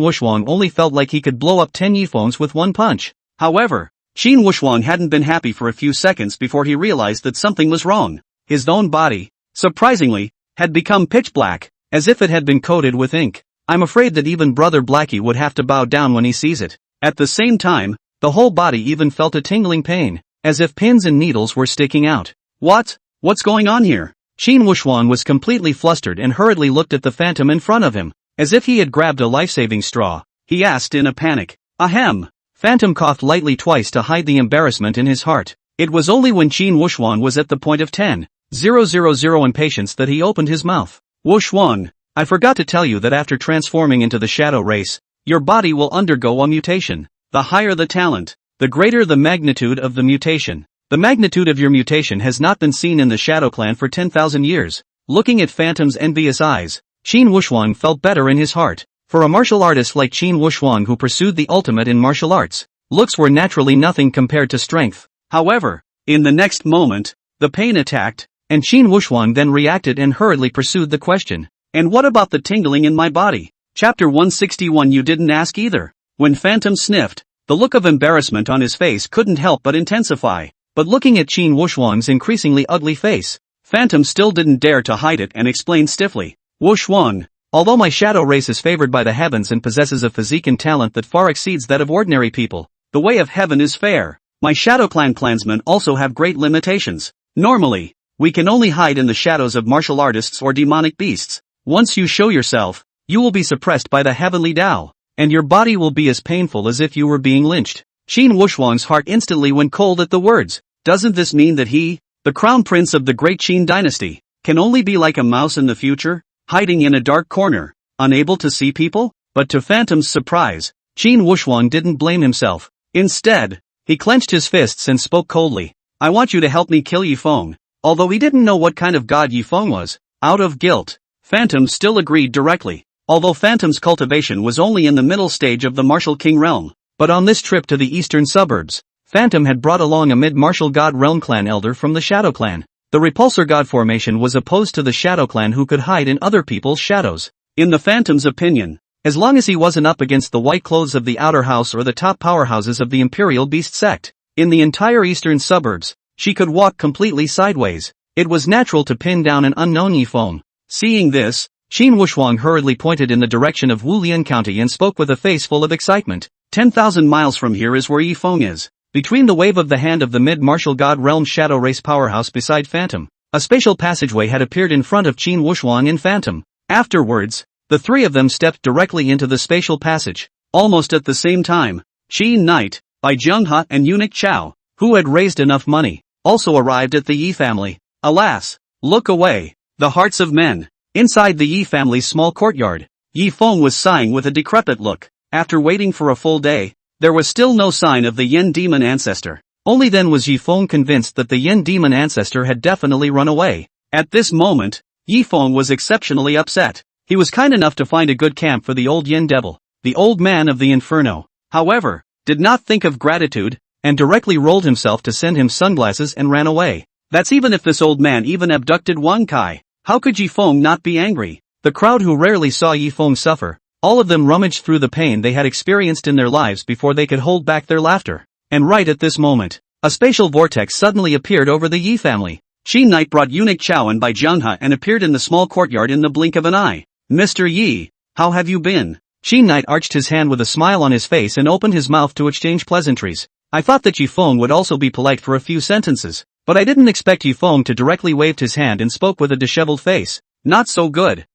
Wuxuan only felt like he could blow up 10 yifengs with one punch. However, Qin Wuxuan hadn't been happy for a few seconds before he realized that something was wrong. His own body, surprisingly, had become pitch black, as if it had been coated with ink. I'm afraid that even Brother Blackie would have to bow down when he sees it. At the same time, the whole body even felt a tingling pain, as if pins and needles were sticking out. What's going on here? Qin Wuxuan was completely flustered and hurriedly looked at the Phantom in front of him, as if he had grabbed a life-saving straw. He asked in a panic. Ahem. Phantom coughed lightly twice to hide the embarrassment in his heart. It was only when Qin Wuxuan was at the point of 10,000 impatience that he opened his mouth. Wuxuan, I forgot to tell you that after transforming into the shadow race, your body will undergo a mutation. The higher the talent, the greater the magnitude of the mutation. The magnitude of your mutation has not been seen in the Shadow Clan for 10,000 years. Looking at Phantom's envious eyes, Qin Wuxuan felt better in his heart. For a martial artist like Qin Wuxuan who pursued the ultimate in martial arts, looks were naturally nothing compared to strength. However, in the next moment, the pain attacked, and Qin Wuxuan then reacted and hurriedly pursued the question. And what about the tingling in my body? Chapter 161. You didn't ask either. When Phantom sniffed, the look of embarrassment on his face couldn't help but intensify. But looking at Qin Wuxuan's increasingly ugly face, Phantom still didn't dare to hide it and explained stiffly. Wuxuan, although my shadow race is favored by the heavens and possesses a physique and talent that far exceeds that of ordinary people, the way of heaven is fair. My Shadow Clan clansmen also have great limitations. Normally, we can only hide in the shadows of martial artists or demonic beasts. Once you show yourself, you will be suppressed by the heavenly Tao, and your body will be as painful as if you were being lynched. Qin Wuxuan's heart instantly went cold at the words. Doesn't this mean that he, the crown prince of the great Qin dynasty, can only be like a mouse in the future, hiding in a dark corner, unable to see people? But to Phantom's surprise, Qin Wuxuan didn't blame himself. Instead, he clenched his fists and spoke coldly. I want you to help me kill Yifeng. Although he didn't know what kind of god Yifeng was, out of guilt, Phantom still agreed directly. Although Phantom's cultivation was only in the middle stage of the Martial King realm, but on this trip to the eastern suburbs, Phantom had brought along a mid-martial god realm clan elder from the Shadow Clan. The repulsor god formation was opposed to the Shadow Clan who could hide in other people's shadows. In the Phantom's opinion, as long as he wasn't up against the white clothes of the outer house or the top powerhouses of the Imperial Beast sect, in the entire eastern suburbs, she could walk completely sideways. It was natural to pin down an unknown Yifeng. Seeing this, Qin Wuxuan hurriedly pointed in the direction of Wulian County and spoke with a face full of excitement. 10,000 miles from here is where Yifeng is. Between the wave of the hand of the mid-martial god realm shadow race powerhouse beside Phantom, a spatial passageway had appeared in front of Qin Wuxuan and Phantom. Afterwards, the three of them stepped directly into the spatial passage. Almost at the same time, Qin Knight, by Junha and eunuch Chao, who had raised enough money, also arrived at the Yi family. Alas! Look away! The hearts of men. Inside the Yi family's small courtyard, Yi Feng was sighing with a decrepit look. After waiting for a full day, there was still no sign of the Yin demon ancestor. Only then was Yi Feng convinced that the Yin demon ancestor had definitely run away. At this moment, Yi Feng was exceptionally upset. He was kind enough to find a good camp for the old Yin devil, the old man of the inferno. However, did not think of gratitude, and directly rolled himself to send him sunglasses and ran away. That's even if this old man even abducted Wang Kai. How could Yi Feng not be angry? The crowd who rarely saw Yi Feng suffer, all of them rummaged through the pain they had experienced in their lives before they could hold back their laughter. And right at this moment, a spatial vortex suddenly appeared over the Yi family. Qin Knight brought eunuch Chao and Bai Junha and appeared in the small courtyard in the blink of an eye. Mr. Yi, how have you been? Qin Knight arched his hand with a smile on his face and opened his mouth to exchange pleasantries. I thought that Yi Feng would also be polite for a few sentences, but I didn't expect Yi Feng to directly waved his hand and spoke with a disheveled face. Not so good.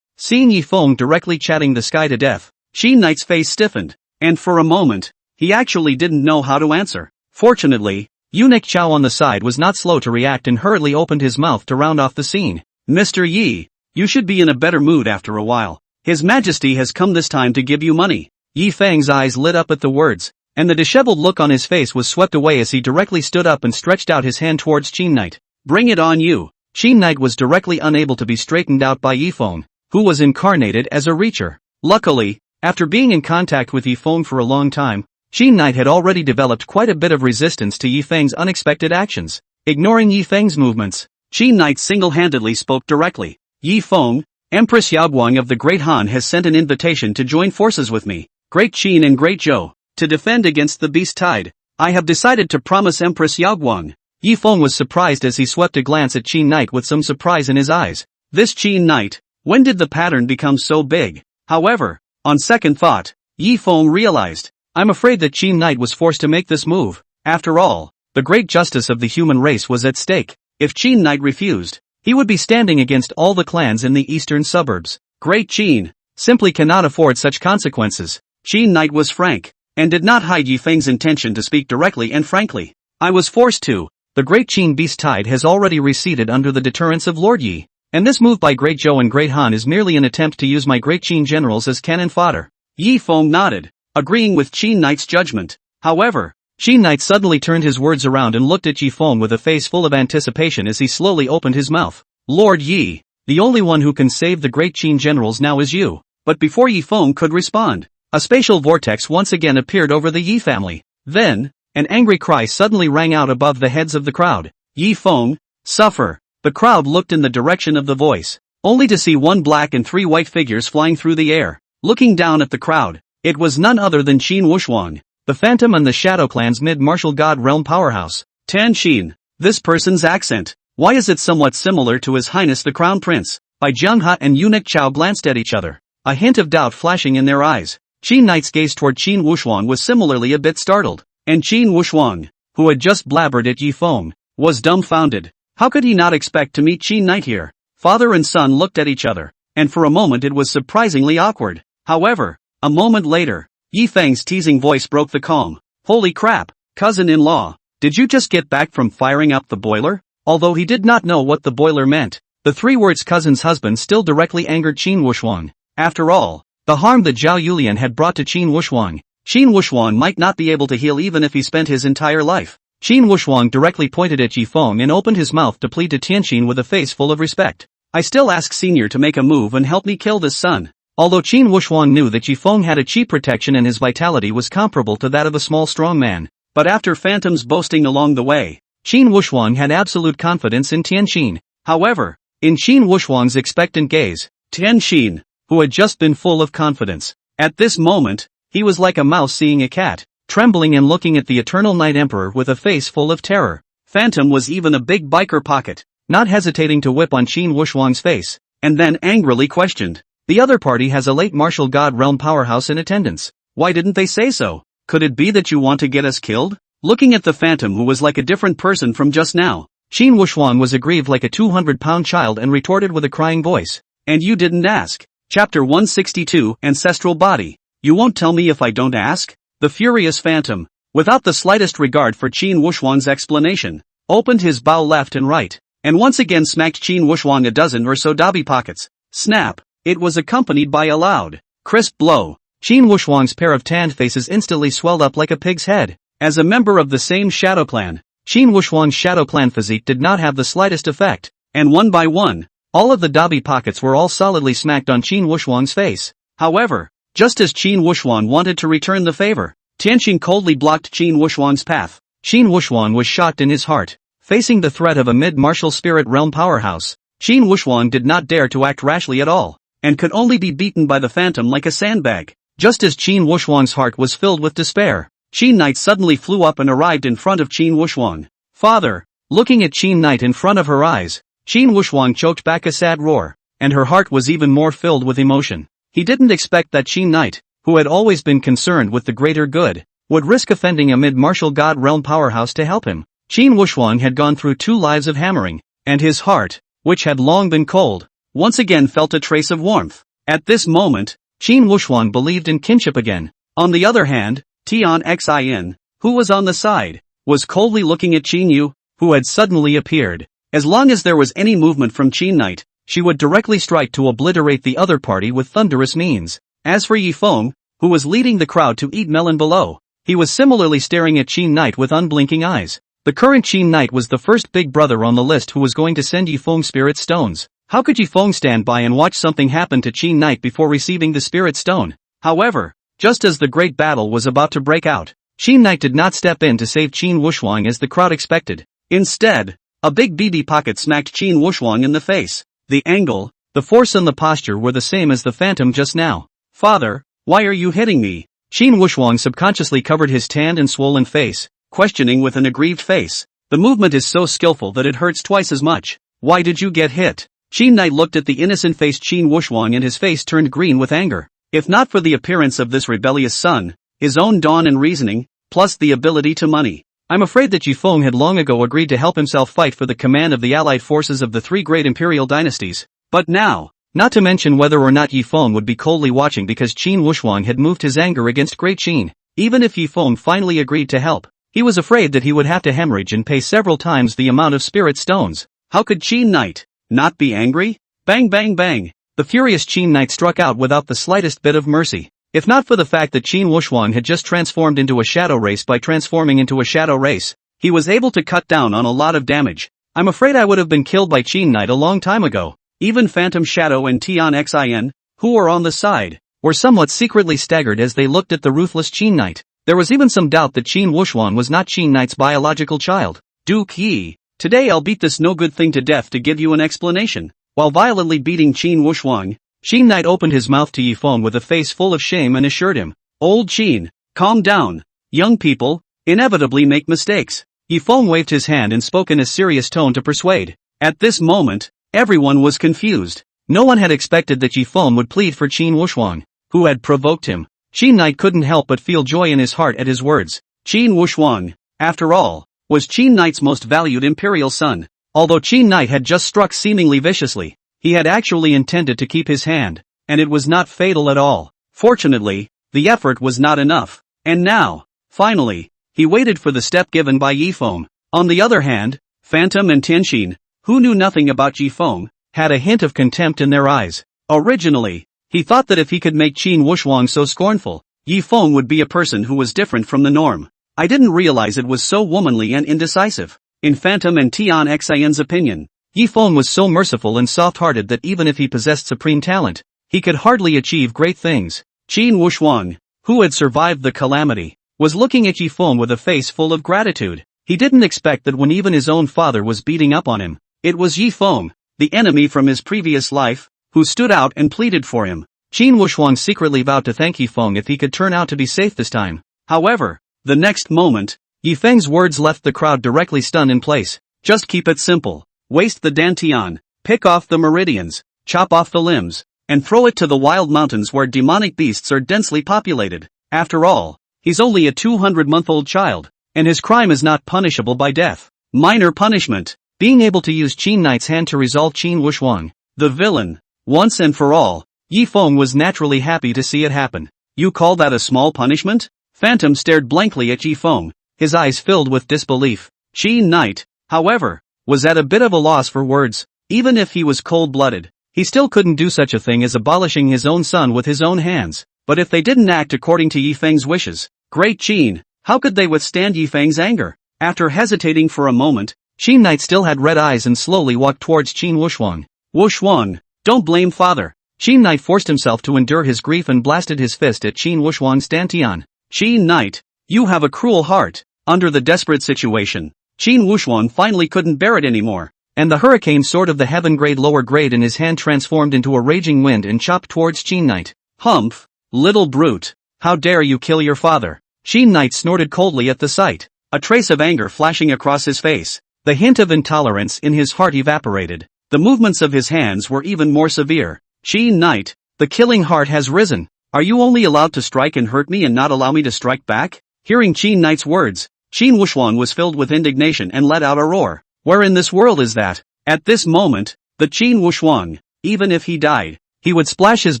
Seeing Yi Feng directly chatting the sky to death, Qin Knight's face stiffened, and for a moment, he actually didn't know how to answer. Fortunately, eunuch Chao on the side was not slow to react and hurriedly opened his mouth to round off the scene. Mr. Yi, you should be in a better mood after a while. His Majesty has come this time to give you money. Yi Feng's eyes lit up at the words, and the disheveled look on his face was swept away as he directly stood up and stretched out his hand towards Qin Knight. Bring it on you. Qin Knight was directly unable to be straightened out by Yi Feng, who was incarnated as a reacher. Luckily, after being in contact with Yi Feng for a long time, Qin Knight had already developed quite a bit of resistance to Yi Feng's unexpected actions. Ignoring Yi Feng's movements, Qin Knight single-handedly spoke directly. Yi Feng, Empress Yaoguang of the Great Han has sent an invitation to join forces with me, Great Qin and Great Zhou, to defend against the beast tide. I have decided to promise Empress Yaoguang. Yi Feng was surprised as he swept a glance at Qin Knight with some surprise in his eyes. This Qin Knight, when did the pattern become so big? However, on second thought, Yi Feng realized, I'm afraid that Qin Knight was forced to make this move. After all, the great justice of the human race was at stake. If Qin Knight refused, he would be standing against all the clans in the eastern suburbs. Great Qin simply cannot afford such consequences. Qin Knight was frank, and did not hide Yi Feng's intention to speak directly and frankly. I was forced to. The Great Qin beast tide has already receded under the deterrence of Lord Yi, and this move by Great Zhou and Great Han is merely an attempt to use my Great Qin generals as cannon fodder. Yi Feng nodded, agreeing with Qin Knight's judgment. However, Qin Knight suddenly turned his words around and looked at Yi Feng with a face full of anticipation as he slowly opened his mouth. Lord Yi, the only one who can save the Great Qin generals now is you. But before Yi Feng could respond, a spatial vortex once again appeared over the Yi family. Then, an angry cry suddenly rang out above the heads of the crowd. Yi Feng, suffer. The crowd looked in the direction of the voice, only to see one black and three white figures flying through the air. Looking down at the crowd, it was none other than Qin Wushuang, the Phantom and the Shadow Clan's mid-martial god realm powerhouse. Tan Qin, this person's accent, why is it somewhat similar to His Highness the Crown Prince? Bai Junha and eunuch Chao glanced at each other, a hint of doubt flashing in their eyes. Qin Knight's gaze toward Qin Wushuang was similarly a bit startled, and Qin Wushuang, who had just blabbered at Yi Feng, was dumbfounded. How could he not expect to meet Qin Knight here? Father and son looked at each other, and for a moment it was surprisingly awkward. However, a moment later, Yi Feng's teasing voice broke the calm. Holy crap, cousin-in-law, did you just get back from firing up the boiler? Although he did not know what the boiler meant, the three words cousin's husband still directly angered Qin Wushuang. After all, the harm that Zhao Yulian had brought to Qin Wushuang might not be able to heal even if he spent his entire life. Qin Wushuang directly pointed at Yi Feng and opened his mouth to plead to Tianqin with a face full of respect. I still ask Senior to make a move and help me kill this son. Although Qin Wushuang knew that Yi Feng had a cheap protection and his vitality was comparable to that of a small strong man, but after Phantom's boasting along the way, Qin Wushuang had absolute confidence in Tianqin. However, in Qin Wushuang's expectant gaze, Tianqin, who had just been full of confidence, at this moment, he was like a mouse seeing a cat, trembling and looking at the Eternal Night Emperor with a face full of terror. Phantom was even a big biker pocket, not hesitating to whip on Qin Wushuang's face, and then angrily questioned. The other party has a late martial god realm powerhouse in attendance. Why didn't they say so? Could it be that you want to get us killed? Looking at the Phantom who was like a different person from just now, Qin Wushuang was aggrieved like a 200-pound child and retorted with a crying voice. And you didn't ask. Chapter 162, Ancestral Body. You won't tell me if I don't ask? The furious Phantom, without the slightest regard for Qin Wuxuang's explanation, opened his bao left and right, and once again smacked Qin Wuxuang a dozen or so dabi pockets. Snap! It was accompanied by a loud, crisp blow. Qin Wuxuang's pair of tanned faces instantly swelled up like a pig's head. As a member of the same shadow clan, Qin Wuxuang's shadow clan physique did not have the slightest effect, and one by one, all of the dabi pockets were all solidly smacked on Qin Wuxuang's face. However, just as Qin Wuxuang wanted to return the favor, Tianqing coldly blocked Qin Wuxuang's path. Qin Wuxuang was shocked in his heart. Facing the threat of a mid-martial spirit realm powerhouse, Qin Wuxuang did not dare to act rashly at all, and could only be beaten by the phantom like a sandbag. Just as Qin Wuxuang's heart was filled with despair, Qin Knight suddenly flew up and arrived in front of Qin Wuxuang. Father! Looking at Qin Knight in front of her eyes, Qin Wuxuang choked back a sad roar, and her heart was even more filled with emotion. He didn't expect that Qin Knight, who had always been concerned with the greater good, would risk offending a mid-martial god realm powerhouse to help him. Qin Wuxuang had gone through 2 lives of hammering, and his heart, which had long been cold, once again felt a trace of warmth. At this moment, Qin Wuxuang believed in kinship again. On the other hand, Tian Xin, who was on the side, was coldly looking at Qin Yu, who had suddenly appeared. As long as there was any movement from Qin Knight, she would directly strike to obliterate the other party with thunderous means. As for Yi Feng, who was leading the crowd to eat melon below, he was similarly staring at Qin Knight with unblinking eyes. The current Qin Knight was the first big brother on the list who was going to send Yi Feng spirit stones. How could Yi Feng stand by and watch something happen to Qin Knight before receiving the spirit stone? However, just as the great battle was about to break out, Qin Knight did not step in to save Qin Wuxuang as the crowd expected. Instead, a big BB pocket smacked Qin Wuxuang in the face. The angle, the force and the posture were the same as the phantom just now. Father, why are you hitting me? Qin Wuxuang subconsciously covered his tanned and swollen face, questioning with an aggrieved face. The movement is so skillful that it hurts twice as much. Why did you get hit? Qin Knight looked at the innocent-faced Qin Wuxuang and his face turned green with anger. If not for the appearance of this rebellious son, his own dawn and reasoning, plus the ability to money, I'm afraid that Yi Feng had long ago agreed to help himself fight for the command of the allied forces of the 3 great imperial dynasties. But now, not to mention whether or not Yi Feng would be coldly watching because Qin Wuxuang had moved his anger against Great Qin. Even if Yi Feng finally agreed to help, he was afraid that he would have to hemorrhage and pay several times the amount of spirit stones. How could Qin Knight not be angry? Bang bang bang! The furious Qin Knight struck out without the slightest bit of mercy. If not for the fact that Qin Wuxuang had just transformed into a shadow race by transforming into a shadow race, he was able to cut down on a lot of damage. I'm afraid I would have been killed by Qin Knight a long time ago. Even Phantom Shadow and Tian Xin, who were on the side, were somewhat secretly staggered as they looked at the ruthless Qin Knight. There was even some doubt that Qin Wuxuang was not Qin Knight's biological child. Duke Yi, today I'll beat this no good thing to death to give you an explanation. While violently beating Qin Wuxuang, Qin Knight opened his mouth to Yi Feng with a face full of shame and assured him, "Old Qin, calm down. Young people inevitably make mistakes." Yi Feng waved his hand and spoke in a serious tone to persuade. At this moment, everyone was confused. No one had expected that Yi Feng would plead for Qin Wuxuang, who had provoked him. Qin Knight couldn't help but feel joy in his heart at his words. Qin Wuxuang, after all, was Qin Knight's most valued imperial son. Although Qin Knight had just struck seemingly viciously, he had actually intended to keep his hand, and it was not fatal at all. Fortunately, the effort was not enough. And now, finally, he waited for the step given by Yi Feng. On the other hand, Phantom and Tianqing, who knew nothing about Yi Feng, had a hint of contempt in their eyes. Originally, he thought that if he could make Qin Wuxuang so scornful, Yi Feng would be a person who was different from the norm. I didn't realize it was so womanly and indecisive. In Phantom and Tian Xin's opinion, Yi Feng was so merciful and soft-hearted that even if he possessed supreme talent, he could hardly achieve great things. Qin Wuxuang, who had survived the calamity, was looking at Yi Feng with a face full of gratitude. He didn't expect that when even his own father was beating up on him, it was Yi Feng, the enemy from his previous life, who stood out and pleaded for him. Qin Wuxuang secretly vowed to thank Yi Feng if he could turn out to be safe this time. However, the next moment, Yi Feng's words left the crowd directly stunned in place. Just keep it simple. Waste the dantian, pick off the meridians, chop off the limbs, and throw it to the wild mountains where demonic beasts are densely populated. After all, he's only a 200-month-old child, and his crime is not punishable by death. Minor punishment, being able to use Qin Knight's hand to resolve Qin Wuxuang, the villain, once and for all. Yi Feng was naturally happy to see it happen. You call that a small punishment? Phantom stared blankly at Yi Feng, his eyes filled with disbelief. Qin Knight, however, was at a bit of a loss for words. Even if he was cold-blooded, he still couldn't do such a thing as abolishing his own son with his own hands. But if they didn't act according to Yi Feng's wishes, Great Qin, how could they withstand Yi Feng's anger? After hesitating for a moment, Qin Knight still had red eyes and slowly walked towards Qin Wushuang. Wushuang, don't blame father. Qin Knight forced himself to endure his grief and blasted his fist at Qin Wushuang's dantian. Qin Knight, you have a cruel heart. Under the desperate situation, Qin Wushuang finally couldn't bear it anymore, and the hurricane sword of the heaven grade lower grade in his hand transformed into a raging wind and chopped towards Qin Knight. Humph, little brute, how dare you kill your father? Qin Knight snorted coldly at the sight, a trace of anger flashing across his face. The hint of intolerance in his heart evaporated. The movements of his hands were even more severe. Qin Knight, the killing heart has risen. Are you only allowed to strike and hurt me and not allow me to strike back? Hearing Qin Knight's words, Qin Wushuang was filled with indignation and let out a roar. Where in this world is that? At this moment, the Qin Wushuang, even if he died, he would splash his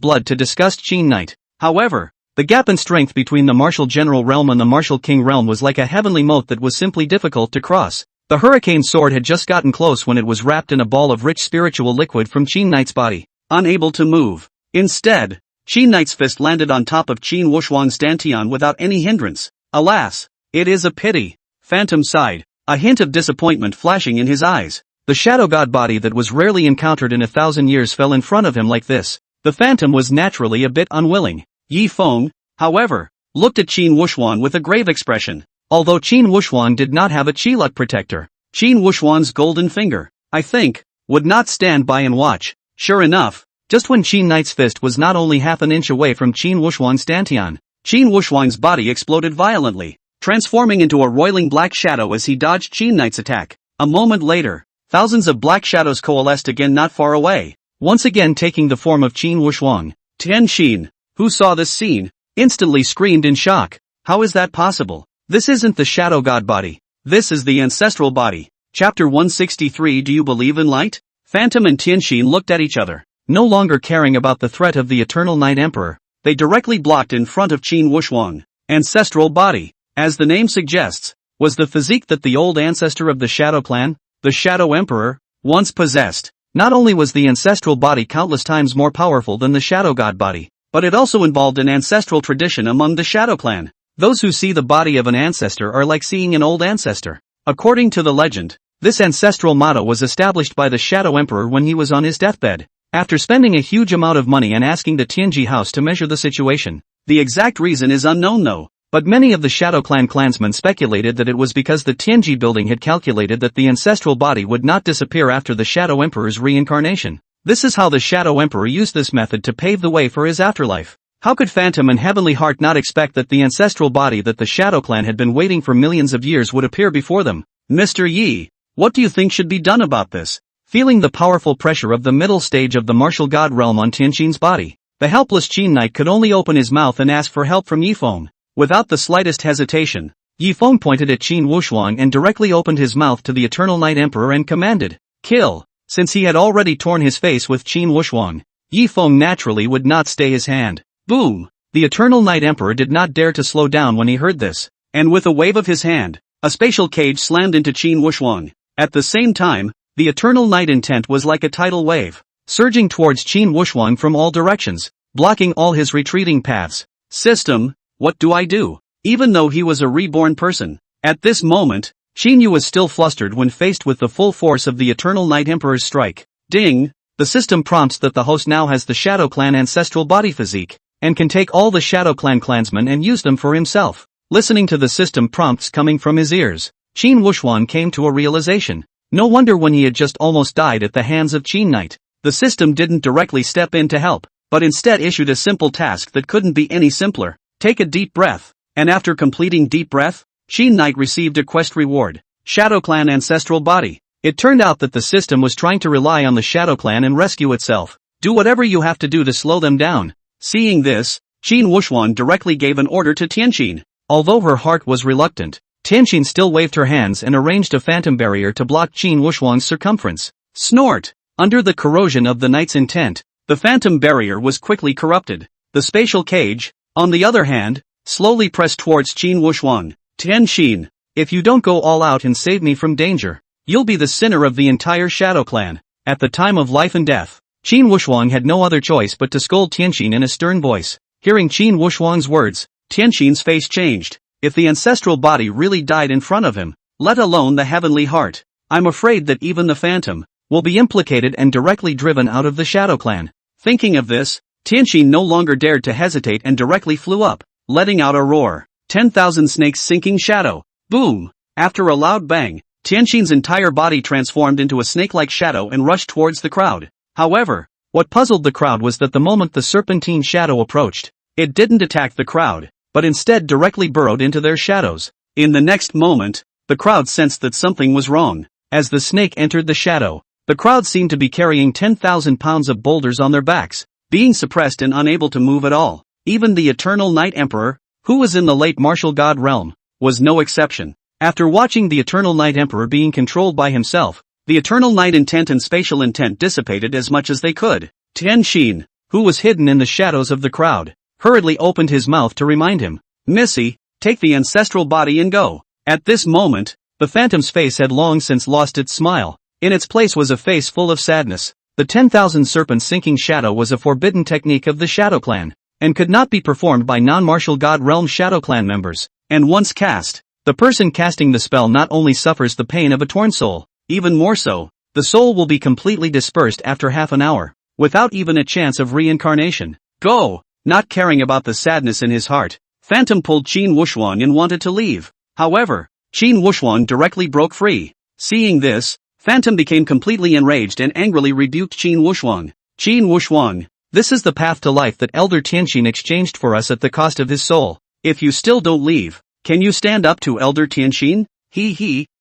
blood to disgust Qin Knight. However, the gap in strength between the martial general realm and the martial king realm was like a heavenly moat that was simply difficult to cross. The hurricane sword had just gotten close when it was wrapped in a ball of rich spiritual liquid from Qin Knight's body, unable to move. Instead, Qin Knight's fist landed on top of Qin Wushuang's dantian without any hindrance. Alas, it is a pity. Phantom sighed, a hint of disappointment flashing in his eyes. The shadow god body that was rarely encountered in 1,000 years fell in front of him like this. The phantom was naturally a bit unwilling. Yi Feng, however, looked at Qin Wushuang with a grave expression. Although Qin Wushuang did not have a Qi-Luck protector, Qin Wushuang's golden finger, I think, would not stand by and watch. Sure enough, just when Qin Knight's fist was not only half an inch away from Qin Wushuang's dantian, Qin Wushuang's body exploded violently, transforming into a roiling black shadow as he dodged Qin Knight's attack. A moment later, thousands of black shadows coalesced again not far away, once again taking the form of Qin Wushuang. Tian Xin, who saw this scene, instantly screamed in shock. How is that possible? This isn't the shadow god body. This is the ancestral body. Chapter 163. Do you believe in light? Phantom and Tianxin looked at each other. No longer caring about the threat of the Eternal Night Emperor, they directly blocked in front of Qin Wushuang. Ancestral body, as the name suggests, was the physique that the old ancestor of the Shadow Clan, the Shadow Emperor, once possessed. Not only was the ancestral body countless times more powerful than the Shadow God body, but it also involved an ancestral tradition among the Shadow Clan. Those who see the body of an ancestor are like seeing an old ancestor. According to the legend, this ancestral motto was established by the Shadow Emperor when he was on his deathbed, after spending a huge amount of money and asking the Tianji house to measure the situation. The exact reason is unknown though, but many of the Shadow Clan clansmen speculated that it was because the Tianji building had calculated that the ancestral body would not disappear after the Shadow Emperor's reincarnation. This is how the Shadow Emperor used this method to pave the way for his afterlife. How could Phantom and Heavenly Heart not expect that the ancestral body that the Shadow Clan had been waiting for millions of years would appear before them? Mr. Yi, what do you think should be done about this? Feeling the powerful pressure of the middle stage of the martial god realm on Tianxin's body, the helpless Qin Knight could only open his mouth and ask for help from Yi Feng. Without the slightest hesitation, Yi Feng pointed at Qin Wushuang and directly opened his mouth to the Eternal Night Emperor and commanded, "Kill." Since he had already torn his face with Qin Wushuang, Yi Feng naturally would not stay his hand. Boom! The Eternal Night Emperor did not dare to slow down when he heard this, and with a wave of his hand, a spatial cage slammed into Qin Wushuang. At the same time, the Eternal Night intent was like a tidal wave, surging towards Qin Wushuang from all directions, blocking all his retreating paths. System, what do I do? Even though he was a reborn person, at this moment, Qin Yu was still flustered when faced with the full force of the Eternal Night Emperor's strike. Ding! The system prompts that the host now has the Shadow Clan ancestral body physique, and can take all the Shadow Clan clansmen and use them for himself. Listening to the system prompts coming from his ears, Qin Wushuang came to a realization. No wonder when he had just almost died at the hands of Qin Knight, the system didn't directly step in to help, but instead issued a simple task that couldn't be any simpler. Take a deep breath, and after completing deep breath, Qin Knight received a quest reward, Shadow Clan Ancestral Body. It turned out that the system was trying to rely on the Shadow Clan and rescue itself. Do whatever you have to do to slow them down. Seeing this, Qin Wushuang directly gave an order to Tianxin. Although her heart was reluctant, Tianxin still waved her hands and arranged a phantom barrier to block Qin Wushuang's circumference. Snort! Under the corrosion of the knight's intent, the phantom barrier was quickly corrupted. The spatial cage, on the other hand, slowly pressed towards Qin Wuxuang. Tianxin, if you don't go all out and save me from danger, you'll be the sinner of the entire Shadow Clan. At the time of life and death, Qin Wuxuang had no other choice but to scold Tianxin in a stern voice. Hearing Qin Wuxuang's words, Tianxin's face changed. If the ancestral body really died in front of him, let alone the heavenly heart, I'm afraid that even the phantom will be implicated and directly driven out of the Shadow Clan. Thinking of this, Tianxin no longer dared to hesitate and directly flew up, letting out a roar. 10,000 snakes sinking shadow. Boom! After a loud bang, Tianxin's entire body transformed into a snake-like shadow and rushed towards the crowd. However, what puzzled the crowd was that the moment the serpentine shadow approached, it didn't attack the crowd, but instead directly burrowed into their shadows. In the next moment, the crowd sensed that something was wrong. As the snake entered the shadow, the crowd seemed to be carrying 10,000 pounds of boulders on their backs, being suppressed and unable to move at all. Even the Eternal Night Emperor, who was in the late martial god realm, was no exception. After watching the Eternal Night Emperor being controlled by himself, the Eternal Night intent and spatial intent dissipated as much as they could. Tianxin, who was hidden in the shadows of the crowd, hurriedly opened his mouth to remind him, "Missy, take the ancestral body and go." At this moment, the phantom's face had long since lost its smile. In its place was a face full of sadness. The 10,000 serpents sinking shadow was a forbidden technique of the Shadow Clan, and could not be performed by non-martial god realm Shadow Clan members. And once cast, the person casting the spell not only suffers the pain of a torn soul, even more so, the soul will be completely dispersed after half an hour, without even a chance of reincarnation. Go! Not caring about the sadness in his heart, Phantom pulled Qin Wuxuang and wanted to leave. However, Qin Wuxuang directly broke free. Seeing this, Phantom became completely enraged and angrily rebuked Qin Wuxuang. "Qin Wuxuang, this is the path to life that Elder Tianxin exchanged for us at the cost of his soul. If you still don't leave, can you stand up to Elder Tianxin?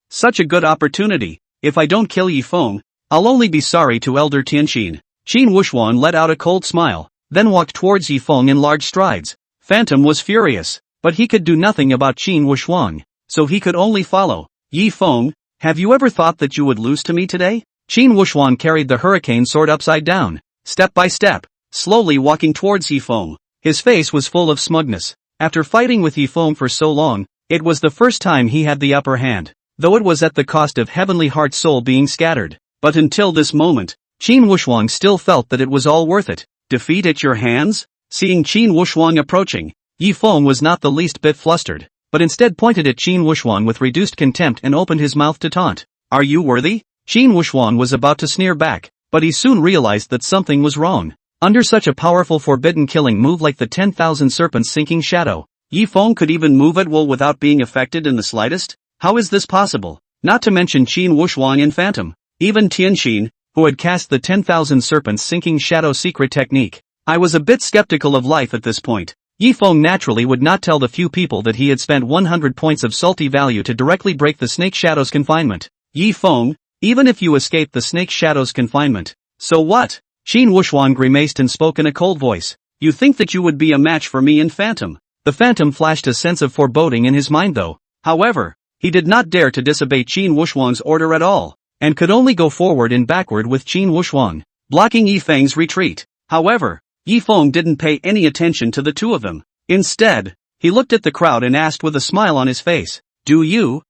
Such a good opportunity. If I don't kill Yi Feng, I'll only be sorry to Elder Tianxin." Qin Wuxuang let out a cold smile, then walked towards Yi Feng in large strides. Phantom was furious, but he could do nothing about Qin Wuxuang, so he could only follow. "Yi Feng, have you ever thought that you would lose to me today?" Qin Wuxuang carried the hurricane sword upside down, step by step, slowly walking towards Yi Feng. His face was full of smugness. After fighting with Yi Feng for so long, it was the first time he had the upper hand, though it was at the cost of Heavenly Heart's soul being scattered. But until this moment, Qin Wuxuang still felt that it was all worth it. "Defeat at your hands?" Seeing Qin Wuxuang approaching, Yi Feng was not the least bit flustered, but instead pointed at Qin Wuxuang with reduced contempt and opened his mouth to taunt. "Are you worthy?" Qin Wuxuang was about to sneer back, but he soon realized that something was wrong. Under such a powerful forbidden killing move like the 10,000 serpents sinking shadow, Yi Feng could even move at will without being affected in the slightest? How is this possible? Not to mention Qin Wuxuang and Phantom, even Tianxin, who had cast the 10,000 serpents sinking shadow secret technique. I was a bit skeptical of life at this point. Yi Feng naturally would not tell the few people that he had spent 100 points of salty value to directly break the snake shadow's confinement. "Yi Feng, even if you escape the snake shadow's confinement, so what?" Qin Wuxuang grimaced and spoke in a cold voice. "You think that you would be a match for me and Phantom?" The Phantom flashed a sense of foreboding in his mind though. However, he did not dare to disobey Qin Wuxuang's order at all, and could only go forward and backward with Qin Wuxuang, blocking Yi Feng's retreat. However, Yi Feng didn't pay any attention to the two of them. Instead, he looked at the crowd and asked with a smile on his face, "Do you,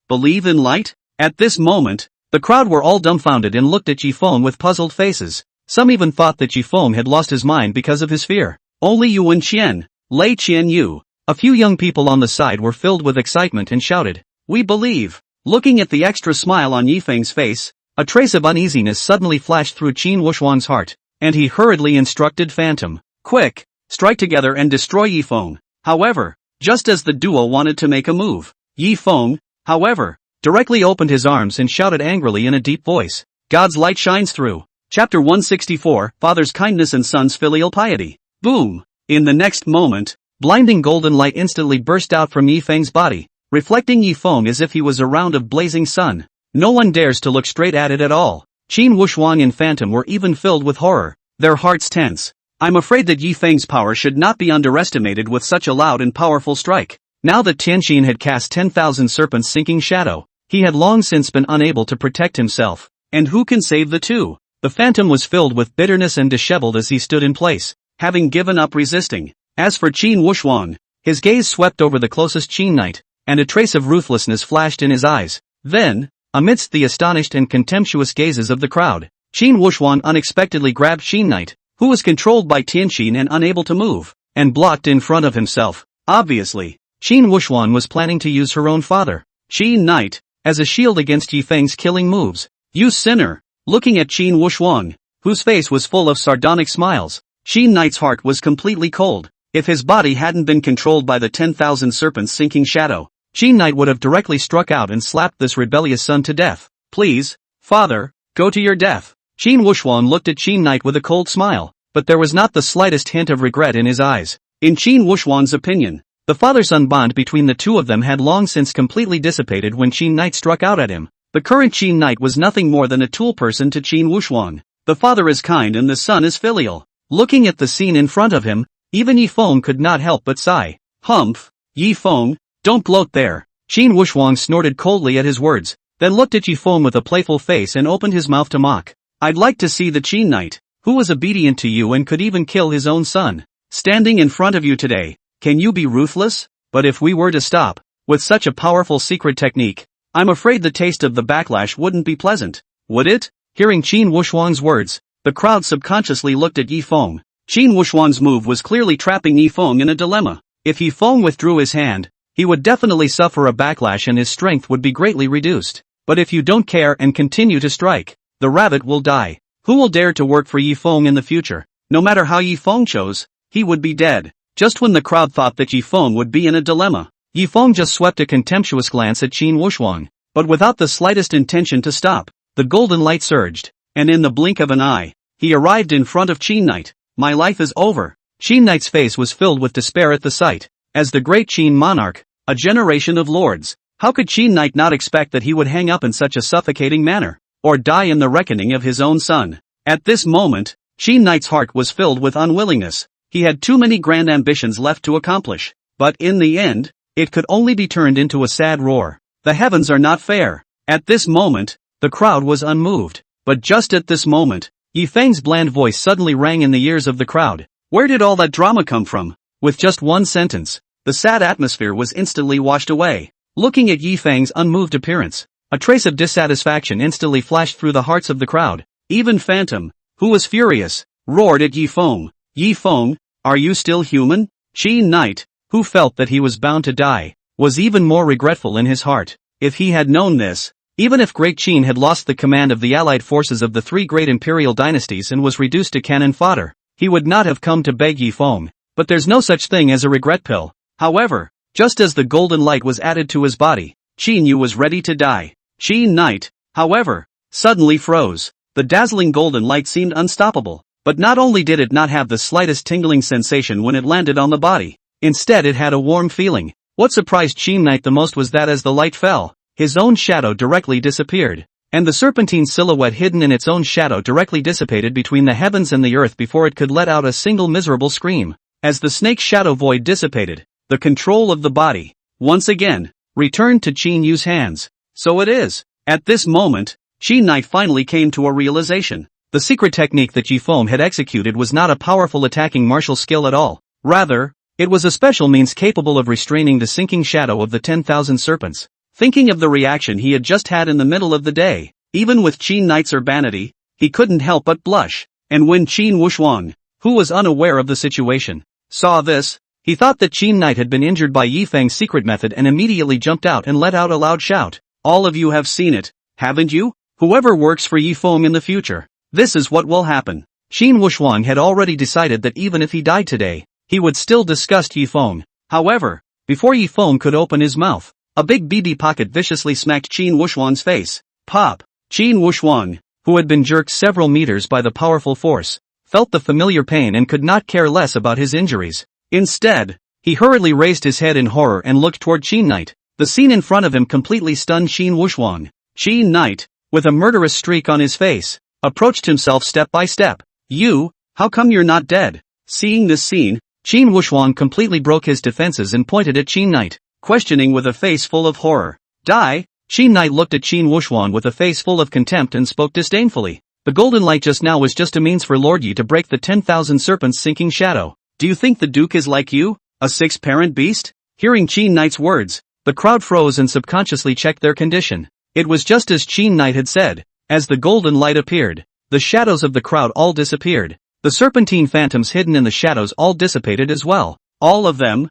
believe in light?" At this moment, the crowd were all dumbfounded and looked at Yi Feng with puzzled faces. Some even thought that Yi Feng had lost his mind because of his fear. Only Yuan Qian, Lei Qian Yu, a few young people on the side were filled with excitement and shouted, "We believe." Looking at the extra smile on Yi Feng's face, a trace of uneasiness suddenly flashed through Qin Wuxuang's heart, and he hurriedly instructed Phantom, "Quick, strike together and destroy Yi Feng." However, just as the duo wanted to make a move, Yi Feng, however, directly opened his arms and shouted angrily in a deep voice, "God's light shines through." Chapter 164, Father's Kindness and Son's Filial Piety. Boom! In the next moment, blinding golden light instantly burst out from Yi Feng's body, reflecting Yi Feng as if he was a round of blazing sun. No one dares to look straight at it at all. Qin Wuxuang and Phantom were even filled with horror, their hearts tense. I'm afraid that Yi Feng's power should not be underestimated with such a loud and powerful strike. Now that Tianxin had cast 10,000 serpents sinking shadow, he had long since been unable to protect himself. And who can save the two? The Phantom was filled with bitterness and disheveled as he stood in place, having given up resisting. As for Qin Wuxuang, His gaze swept over the closest Qin knight, and a trace of ruthlessness flashed in his eyes. Then, amidst the astonished and contemptuous gazes of the crowd, Qin Wuxuan unexpectedly grabbed Qin knight, who was controlled by Tianqin and unable to move, and blocked in front of himself. Obviously, Qin Wuxuan was planning to use her own father, Qin knight, as a shield against Yi Feng's killing moves. You sinner! Looking at Qin Wuxuan, whose face was full of sardonic smiles, Qin knight's heart was completely cold. If his body hadn't been controlled by the 10,000 serpents' sinking shadow, Qin knight would have directly struck out and slapped this rebellious son to death. Please, father, go to your death. Qin Wuxuan looked at Qin knight with a cold smile, but there was not the slightest hint of regret in his eyes. In Qin Wuxuan's opinion, the father-son bond between the two of them had long since completely dissipated when Qin knight struck out at him. The current Qin knight was nothing more than a tool person to Qin Wuxuan. The father is kind and the son is filial. Looking at the scene in front of him, even Yi Feng could not help but sigh. Humph, Yi Feng, don't gloat there. Qin Wuxuan snorted coldly at his words, then looked at Yi Feng with a playful face and opened his mouth to mock. I'd like to see the Qin knight, who was obedient to you and could even kill his own son, standing in front of you today. Can you be ruthless? But if we were to stop, with such a powerful secret technique, I'm afraid the taste of the backlash wouldn't be pleasant, would it? Hearing Qin Wuxuan's words, the crowd subconsciously looked at Yi Feng. Qin Wuxuan's move was clearly trapping Yi Feng in a dilemma. If Yi Feng withdrew his hand, he would definitely suffer a backlash and his strength would be greatly reduced. But if you don't care and continue to strike, the rabbit will die. Who will dare to work for Yi Feng in the future? No matter how Yi Feng chose, he would be dead. Just when the crowd thought that Yi Feng would be in a dilemma, Yi Feng just swept a contemptuous glance at Qin Wuxuan, but without the slightest intention to stop. The golden light surged, and in the blink of an eye, he arrived in front of Qin knight. My life is over. Qin knight's face was filled with despair at the sight. As the great Qin monarch, a generation of lords, how could Qin knight not expect that he would hang up in such a suffocating manner, or die in the reckoning of his own son? At this moment, Qin knight's heart was filled with unwillingness. He had too many grand ambitions left to accomplish, but in the end, it could only be turned into a sad roar. The heavens are not fair. At this moment, the crowd was unmoved, but just at this moment, Yi Feng's bland voice suddenly rang in the ears of the crowd. Where did all that drama come from? With just one sentence, the sad atmosphere was instantly washed away. Looking at Yi Feng's unmoved appearance, a trace of dissatisfaction instantly flashed through the hearts of the crowd. Even Phantom, who was furious, roared at Yi Feng. Yi Feng, are you still human? Qin knight, who felt that he was bound to die, was even more regretful in his heart. If he had known this, even if Great Qin had lost the command of the allied forces of the three great imperial dynasties and was reduced to cannon fodder, he would not have come to beg Yi Feng. But there's no such thing as a regret pill. However, just as the golden light was added to his body, Qin Yu was ready to die. Qin knight, however, suddenly froze. The dazzling golden light seemed unstoppable, but not only did it not have the slightest tingling sensation when it landed on the body, instead it had a warm feeling. What surprised Qin knight the most was that as the light fell, his own shadow directly disappeared, and the serpentine silhouette hidden in its own shadow directly dissipated between the heavens and the earth before it could let out a single miserable scream. As the snake's shadow void dissipated, the control of the body, once again, returned to Qin Yu's hands. So it is. At this moment, Qin knight finally came to a realization. The secret technique that Yi Feng had executed was not a powerful attacking martial skill at all. Rather, it was a special means capable of restraining the sinking shadow of the 10,000 serpents. Thinking of the reaction he had just had in the middle of the day, even with Qin knight's urbanity, he couldn't help but blush. And when Qin Wuxuan, who was unaware of the situation, saw this, he thought that Qin knight had been injured by Yi Feng's secret method and immediately jumped out and let out a loud shout. All of you have seen it, haven't you? Whoever works for Yi Feng in the future, this is what will happen. Qin Wuxuan had already decided that even if he died today, he would still disgust Yi Feng. However, before Yi Feng could open his mouth, a big BB pocket viciously smacked Qin Wuxuan's face. Pop! Qin Wuxuan, who had been jerked several meters by the powerful force, felt the familiar pain and could not care less about his injuries. Instead, he hurriedly raised his head in horror and looked toward Qin knight. The scene in front of him completely stunned Qin Wuxuan. Qin knight, with a murderous streak on his face, approached himself step by step. You, how come you're not dead? Seeing this scene, Qin Wuxuan completely broke his defenses and pointed at Qin knight, questioning with a face full of horror. Die? Qin knight looked at Qin Wuxuan with a face full of contempt and spoke disdainfully. The golden light just now was just a means for Lord Yi to break the 10,000 serpents sinking shadow. Do you think the Duke is like you? A six-parent beast? Hearing Qin Knight's words, the crowd froze and subconsciously checked their condition. It was just as Qin Knight had said. As the golden light appeared, the shadows of the crowd all disappeared. The serpentine phantoms hidden in the shadows all dissipated as well. All of them,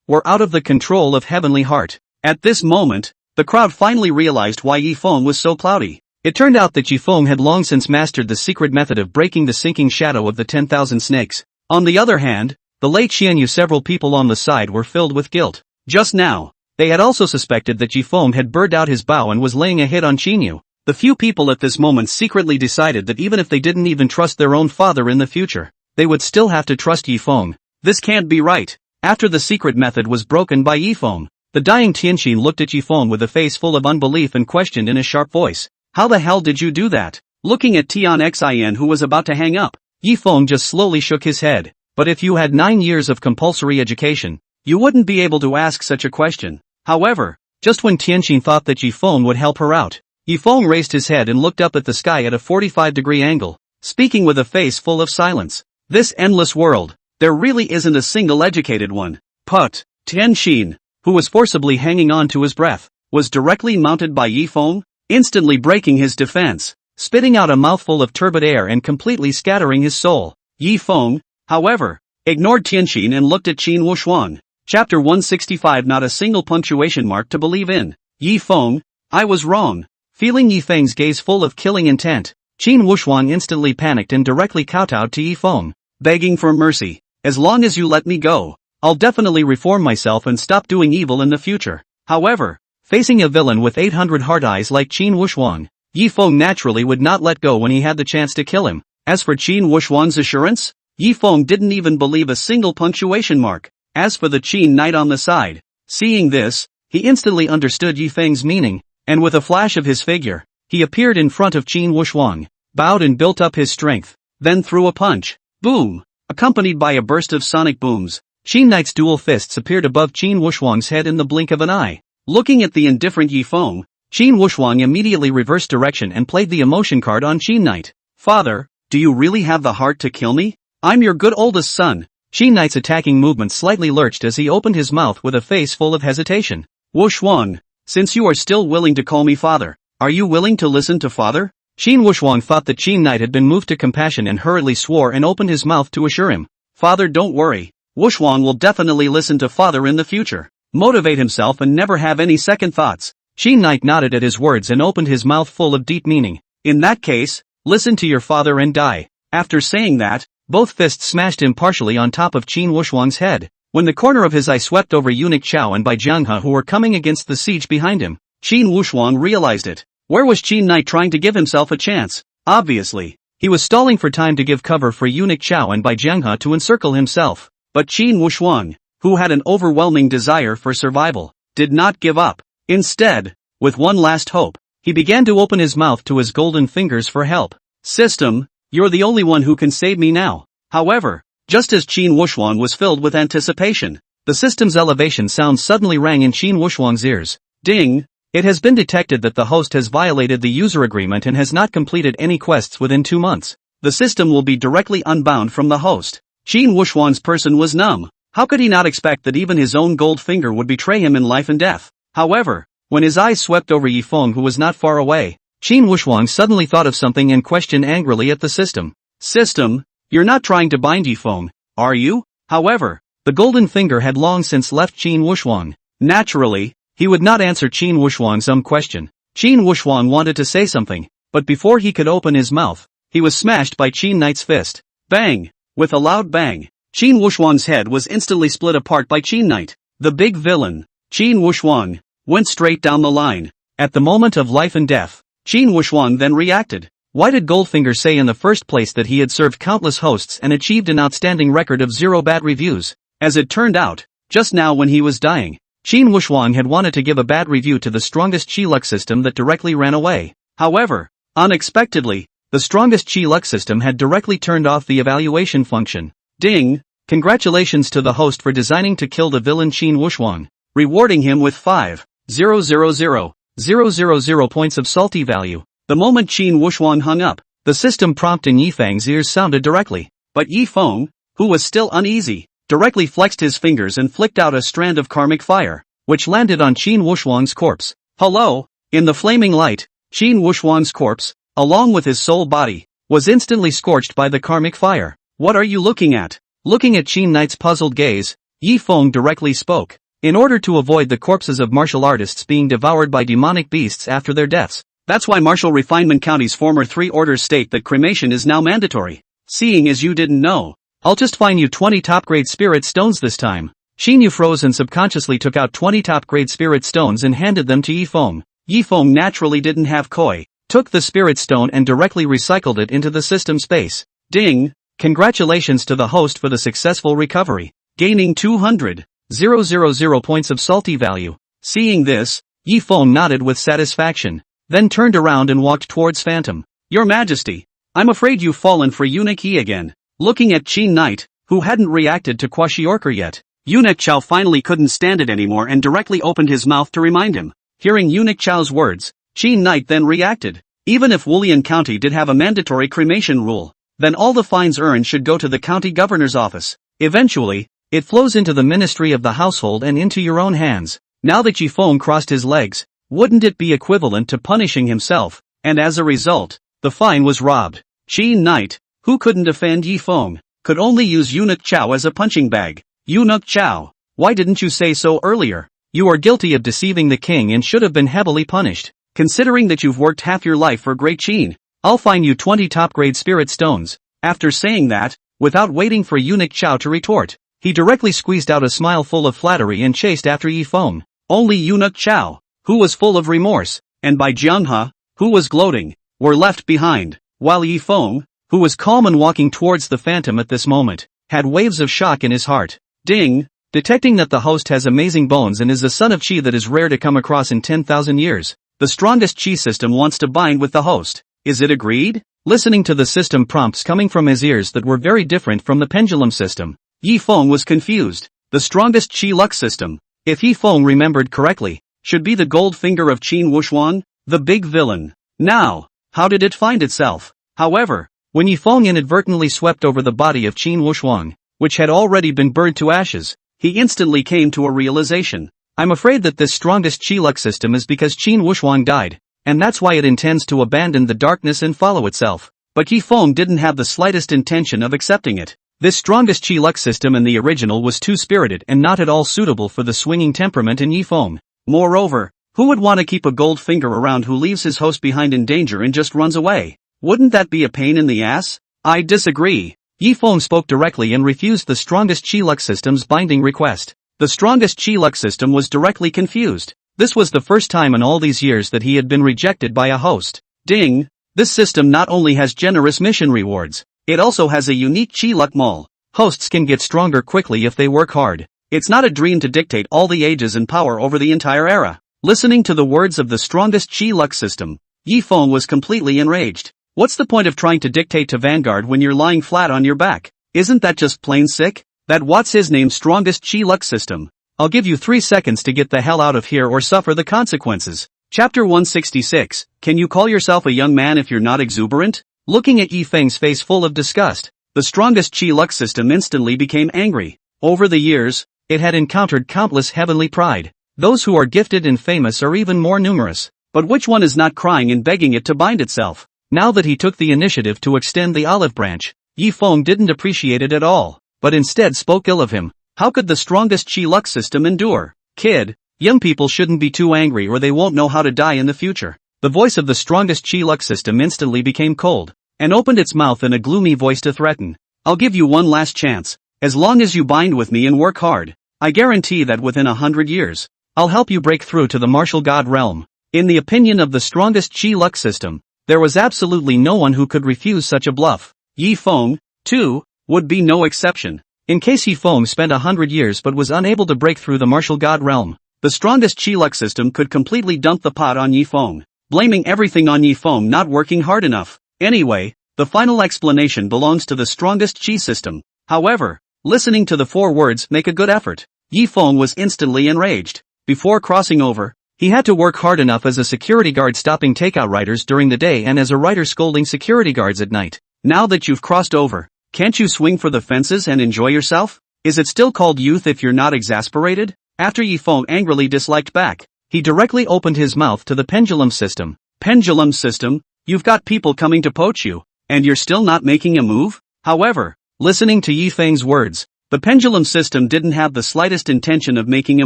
were out of the control of Heavenly Heart. At this moment, the crowd finally realized why Yifeng was so cloudy. It turned out that Yifeng had long since mastered the secret method of breaking the sinking shadow of the 10,000 snakes. On the other hand, the late Xianyu several people on the side were filled with guilt. Just now, they had also suspected that Yifeng had burned out his bow and was laying a hit on Xianyu. The few people at this moment secretly decided that even if they didn't even trust their own father in the future, they would still have to trust Yifeng. This can't be right. After the secret method was broken by Yifeng, the dying Tianxin looked at Yifeng with a face full of unbelief and questioned in a sharp voice, "How the hell did you do that?" Looking at Tian Xin who was about to hang up, Yifeng just slowly shook his head. "But if you had 9 years of compulsory education, you wouldn't be able to ask such a question." However, just when Tianxin thought that Yifeng would help her out, Yifeng raised his head and looked up at the sky at a 45-degree angle, speaking with a face full of silence. "This endless world, there really isn't a single educated one." But Tianxin, who was forcibly hanging on to his breath, was directly mounted by Yifeng, instantly breaking his defense, spitting out a mouthful of turbid air and completely scattering his soul. Yifeng, however, ignored Tianxin and looked at Qin Wushuang. Chapter 165. Not a single punctuation mark to believe in. Yifeng, I was wrong. Feeling Yifeng's gaze full of killing intent, Qin Wushuang instantly panicked and directly kowtowed to Yifeng, begging for mercy. "As long as you let me go, I'll definitely reform myself and stop doing evil in the future." However, facing a villain with 800 hard eyes like Qin Wushuang, Yifeng naturally would not let go when he had the chance to kill him. As for Qin Wushuang's assurance, Yifeng didn't even believe a single punctuation mark. As for the Qin Knight on the side, seeing this, he instantly understood Yifeng's meaning, and with a flash of his figure, he appeared in front of Qin Wushuang, bowed and built up his strength, then threw a punch. Boom! Accompanied by a burst of sonic booms, Qin Knight's dual fists appeared above Qin Wushuang's head in the blink of an eye. Looking at the indifferent Yifeng, Qin Wushuang immediately reversed direction and played the emotion card on Qin Knight. "Father, do you really have the heart to kill me? I'm your good oldest son." Qin Knight's attacking movement slightly lurched as he opened his mouth with a face full of hesitation. "Wushuang, since you are still willing to call me father, are you willing to listen to father?" Qin Wushuang thought that Qin Knight had been moved to compassion and hurriedly swore and opened his mouth to assure him. "Father, don't worry. Wushuang will definitely listen to father in the future. Motivate himself and never have any second thoughts." Qin Knight nodded at his words and opened his mouth full of deep meaning. "In that case, listen to your father and die." After saying that, both fists smashed impartially on top of Qin Wushuang's head. When the corner of his eye swept over eunuch Chao and Bai Jianghe who were coming against the siege behind him, Qin Wushuang realized it. Where was Qin Knight trying to give himself a chance? Obviously, he was stalling for time to give cover for eunuch Chao and Bai Jianghe to encircle himself. But Qin Wushuang, who had an overwhelming desire for survival, did not give up. Instead, with one last hope, he began to open his mouth to his golden fingers for help. "System, you're the only one who can save me now." However, just as Qin Wushuang was filled with anticipation, the system's elevation sound suddenly rang in Qin Wushuang's ears. Ding! It has been detected that the host has violated the user agreement and has not completed any quests within 2 months. The system will be directly unbound from the host. Qin Wushuang's person was numb. How could he not expect that even his own gold finger would betray him in life and death? However, when his eyes swept over Yifeng who was not far away, Qin Wushuang suddenly thought of something and questioned angrily at the system. "System, you're not trying to bind Yifeng, are you?" However, the golden finger had long since left Qin Wushuang. Naturally, he would not answer Qin Wushuang's question. Qin Wushuang wanted to say something, but before he could open his mouth, he was smashed by Qin Knight's fist. Bang! With a loud bang, Qin Wushuang's head was instantly split apart by Qin Knight. The big villain, Qin Wushuang, went straight down the line. At the moment of life and death, Qin Wushuang then reacted. Why did Goldfinger say in the first place that he had served countless hosts and achieved an outstanding record of 0 bad reviews? As it turned out, just now when he was dying, Qin Wushuang had wanted to give a bad review to the strongest Qi luck system that directly ran away. However, unexpectedly, the strongest Qi luck system had directly turned off the evaluation function. Ding! Congratulations to the host for designing to kill the villain Qin Wushuang, rewarding him with 5,000,000 points of salty value. The moment Qin Wushuang hung up, the system prompt in Yifeng's ears sounded directly. But Yifeng, who was still uneasy, directly flexed his fingers and flicked out a strand of karmic fire, which landed on Qin Wushuang's corpse. Hello? In the flaming light, Qin Wushuang's corpse, along with his soul body, was instantly scorched by the karmic fire. What are you looking at? Looking at Qin Knight's puzzled gaze, Yi Feng directly spoke. In order to avoid the corpses of martial artists being devoured by demonic beasts after their deaths, that's why Martial Refinement County's former 3 orders state that cremation is now mandatory. Seeing as you didn't know, I'll just fine you 20 top-grade spirit stones this time. Xin Yu froze and subconsciously took out 20 top-grade spirit stones and handed them to Yi Feng. Yi Feng naturally didn't have koi, took the spirit stone and directly recycled it into the system space. Ding! Congratulations to the host for the successful recovery, gaining 200,000 points of salty value. Seeing this, Yi Feng nodded with satisfaction, then turned around and walked towards Phantom. Your Majesty, I'm afraid you've fallen for Eunuch He again. Looking at Qin Knight, who hadn't reacted to Kwashiorker yet, Eunuch Chao finally couldn't stand it anymore and directly opened his mouth to remind him. Hearing Eunuch Chao's words, Qin Knight then reacted. Even if Wulian County did have a mandatory cremation rule, then all the fines earned should go to the county governor's office. Eventually, it flows into the Ministry of the Household and into your own hands. Now that Yi Feng crossed his legs, wouldn't it be equivalent to punishing himself? And as a result, the fine was robbed. Qin Knight, who couldn't defend Yi Feng, could only use Eunuch Chao as a punching bag. Eunuch Chao, why didn't you say so earlier? You are guilty of deceiving the king and should have been heavily punished. Considering that you've worked half your life for Great Qin, I'll fine you 20 top-grade spirit stones. After saying that, without waiting for Eunuch Chao to retort, he directly squeezed out a smile full of flattery and chased after Yi Feng. Only Eunuch Chao, who was full of remorse, and Bai Jianghe, who was gloating, were left behind, while Yi Feng, who was calm and walking towards the Phantom at this moment, had waves of shock in his heart. Ding! Detecting that the host has amazing bones and is a son of Qi that is rare to come across in 10,000 years, the strongest Qi system wants to bind with the host. Is it agreed? Listening to the system prompts coming from his ears that were very different from the pendulum system, Yi Feng was confused. The strongest Qi luck system, if Yi Feng remembered correctly, should be the gold finger of Qin Wushuang, the big villain. Now, how did it find itself? However, when Yi Feng inadvertently swept over the body of Qin Wushuang, which had already been burned to ashes, he instantly came to a realization. I'm afraid that this strongest Qi luck system is because Qin Wushuang died, and that's why it intends to abandon the darkness and follow itself. But Yi Feng didn't have the slightest intention of accepting it. This strongest Qi luck system in the original was too spirited and not at all suitable for the swinging temperament in Yi Feng. Moreover, who would want to keep a gold finger around who leaves his host behind in danger and just runs away? Wouldn't that be a pain in the ass? I disagree. Yi Feng spoke directly and refused the strongest Qi luck system's binding request. The strongest Qi luck system was directly confused. This was the first time in all these years that he had been rejected by a host. Ding! This system not only has generous mission rewards, it also has a unique Qi luck mall. Hosts can get stronger quickly if they work hard. It's not a dream to dictate all the ages and power over the entire era. Listening to the words of the strongest Qi luck system, Yi Feng was completely enraged. What's the point of trying to dictate to Vanguard when you're lying flat on your back? Isn't that just plain sick? That what's his name strongest Qi luck system. I'll give you 3 seconds to get the hell out of here or suffer the consequences. Chapter 166, Can you call yourself a young man if you're not exuberant? Looking at Yi Feng's face full of disgust, the strongest Qi luck system instantly became angry. Over the years, it had encountered countless heavenly pride. Those who are gifted and famous are even more numerous. But which one is not crying and begging it to bind itself? Now that he took the initiative to extend the olive branch, Yi Feng didn't appreciate it at all, but instead spoke ill of him. How could the strongest Qi luck system endure? Kid, young people shouldn't be too angry or they won't know how to die in the future. The voice of the strongest Qi luck system instantly became cold, and opened its mouth in a gloomy voice to threaten. I'll give you one last chance. As long as you bind with me and work hard, I guarantee that within 100 years, I'll help you break through to the martial god realm. In the opinion of the strongest Qi luck system, there was absolutely no one who could refuse such a bluff. Yi Feng, too, would be no exception. In case Yi Feng spent 100 years but was unable to break through the martial god realm, the strongest Qi luck system could completely dump the pot on Yi Feng, blaming everything on Yi Feng not working hard enough. Anyway, the final explanation belongs to the strongest Qi system. However, listening to the 4 words make a good effort, Yi Feng was instantly enraged. Before crossing over, he had to work hard enough as a security guard stopping takeout riders during the day and as a rider scolding security guards at night. Now that you've crossed over, can't you swing for the fences and enjoy yourself? Is it still called youth if you're not exasperated? After Yifeng angrily disliked back, he directly opened his mouth to the pendulum system. Pendulum system? You've got people coming to poach you, and you're still not making a move? However, listening to Yifeng's words, the pendulum system didn't have the slightest intention of making a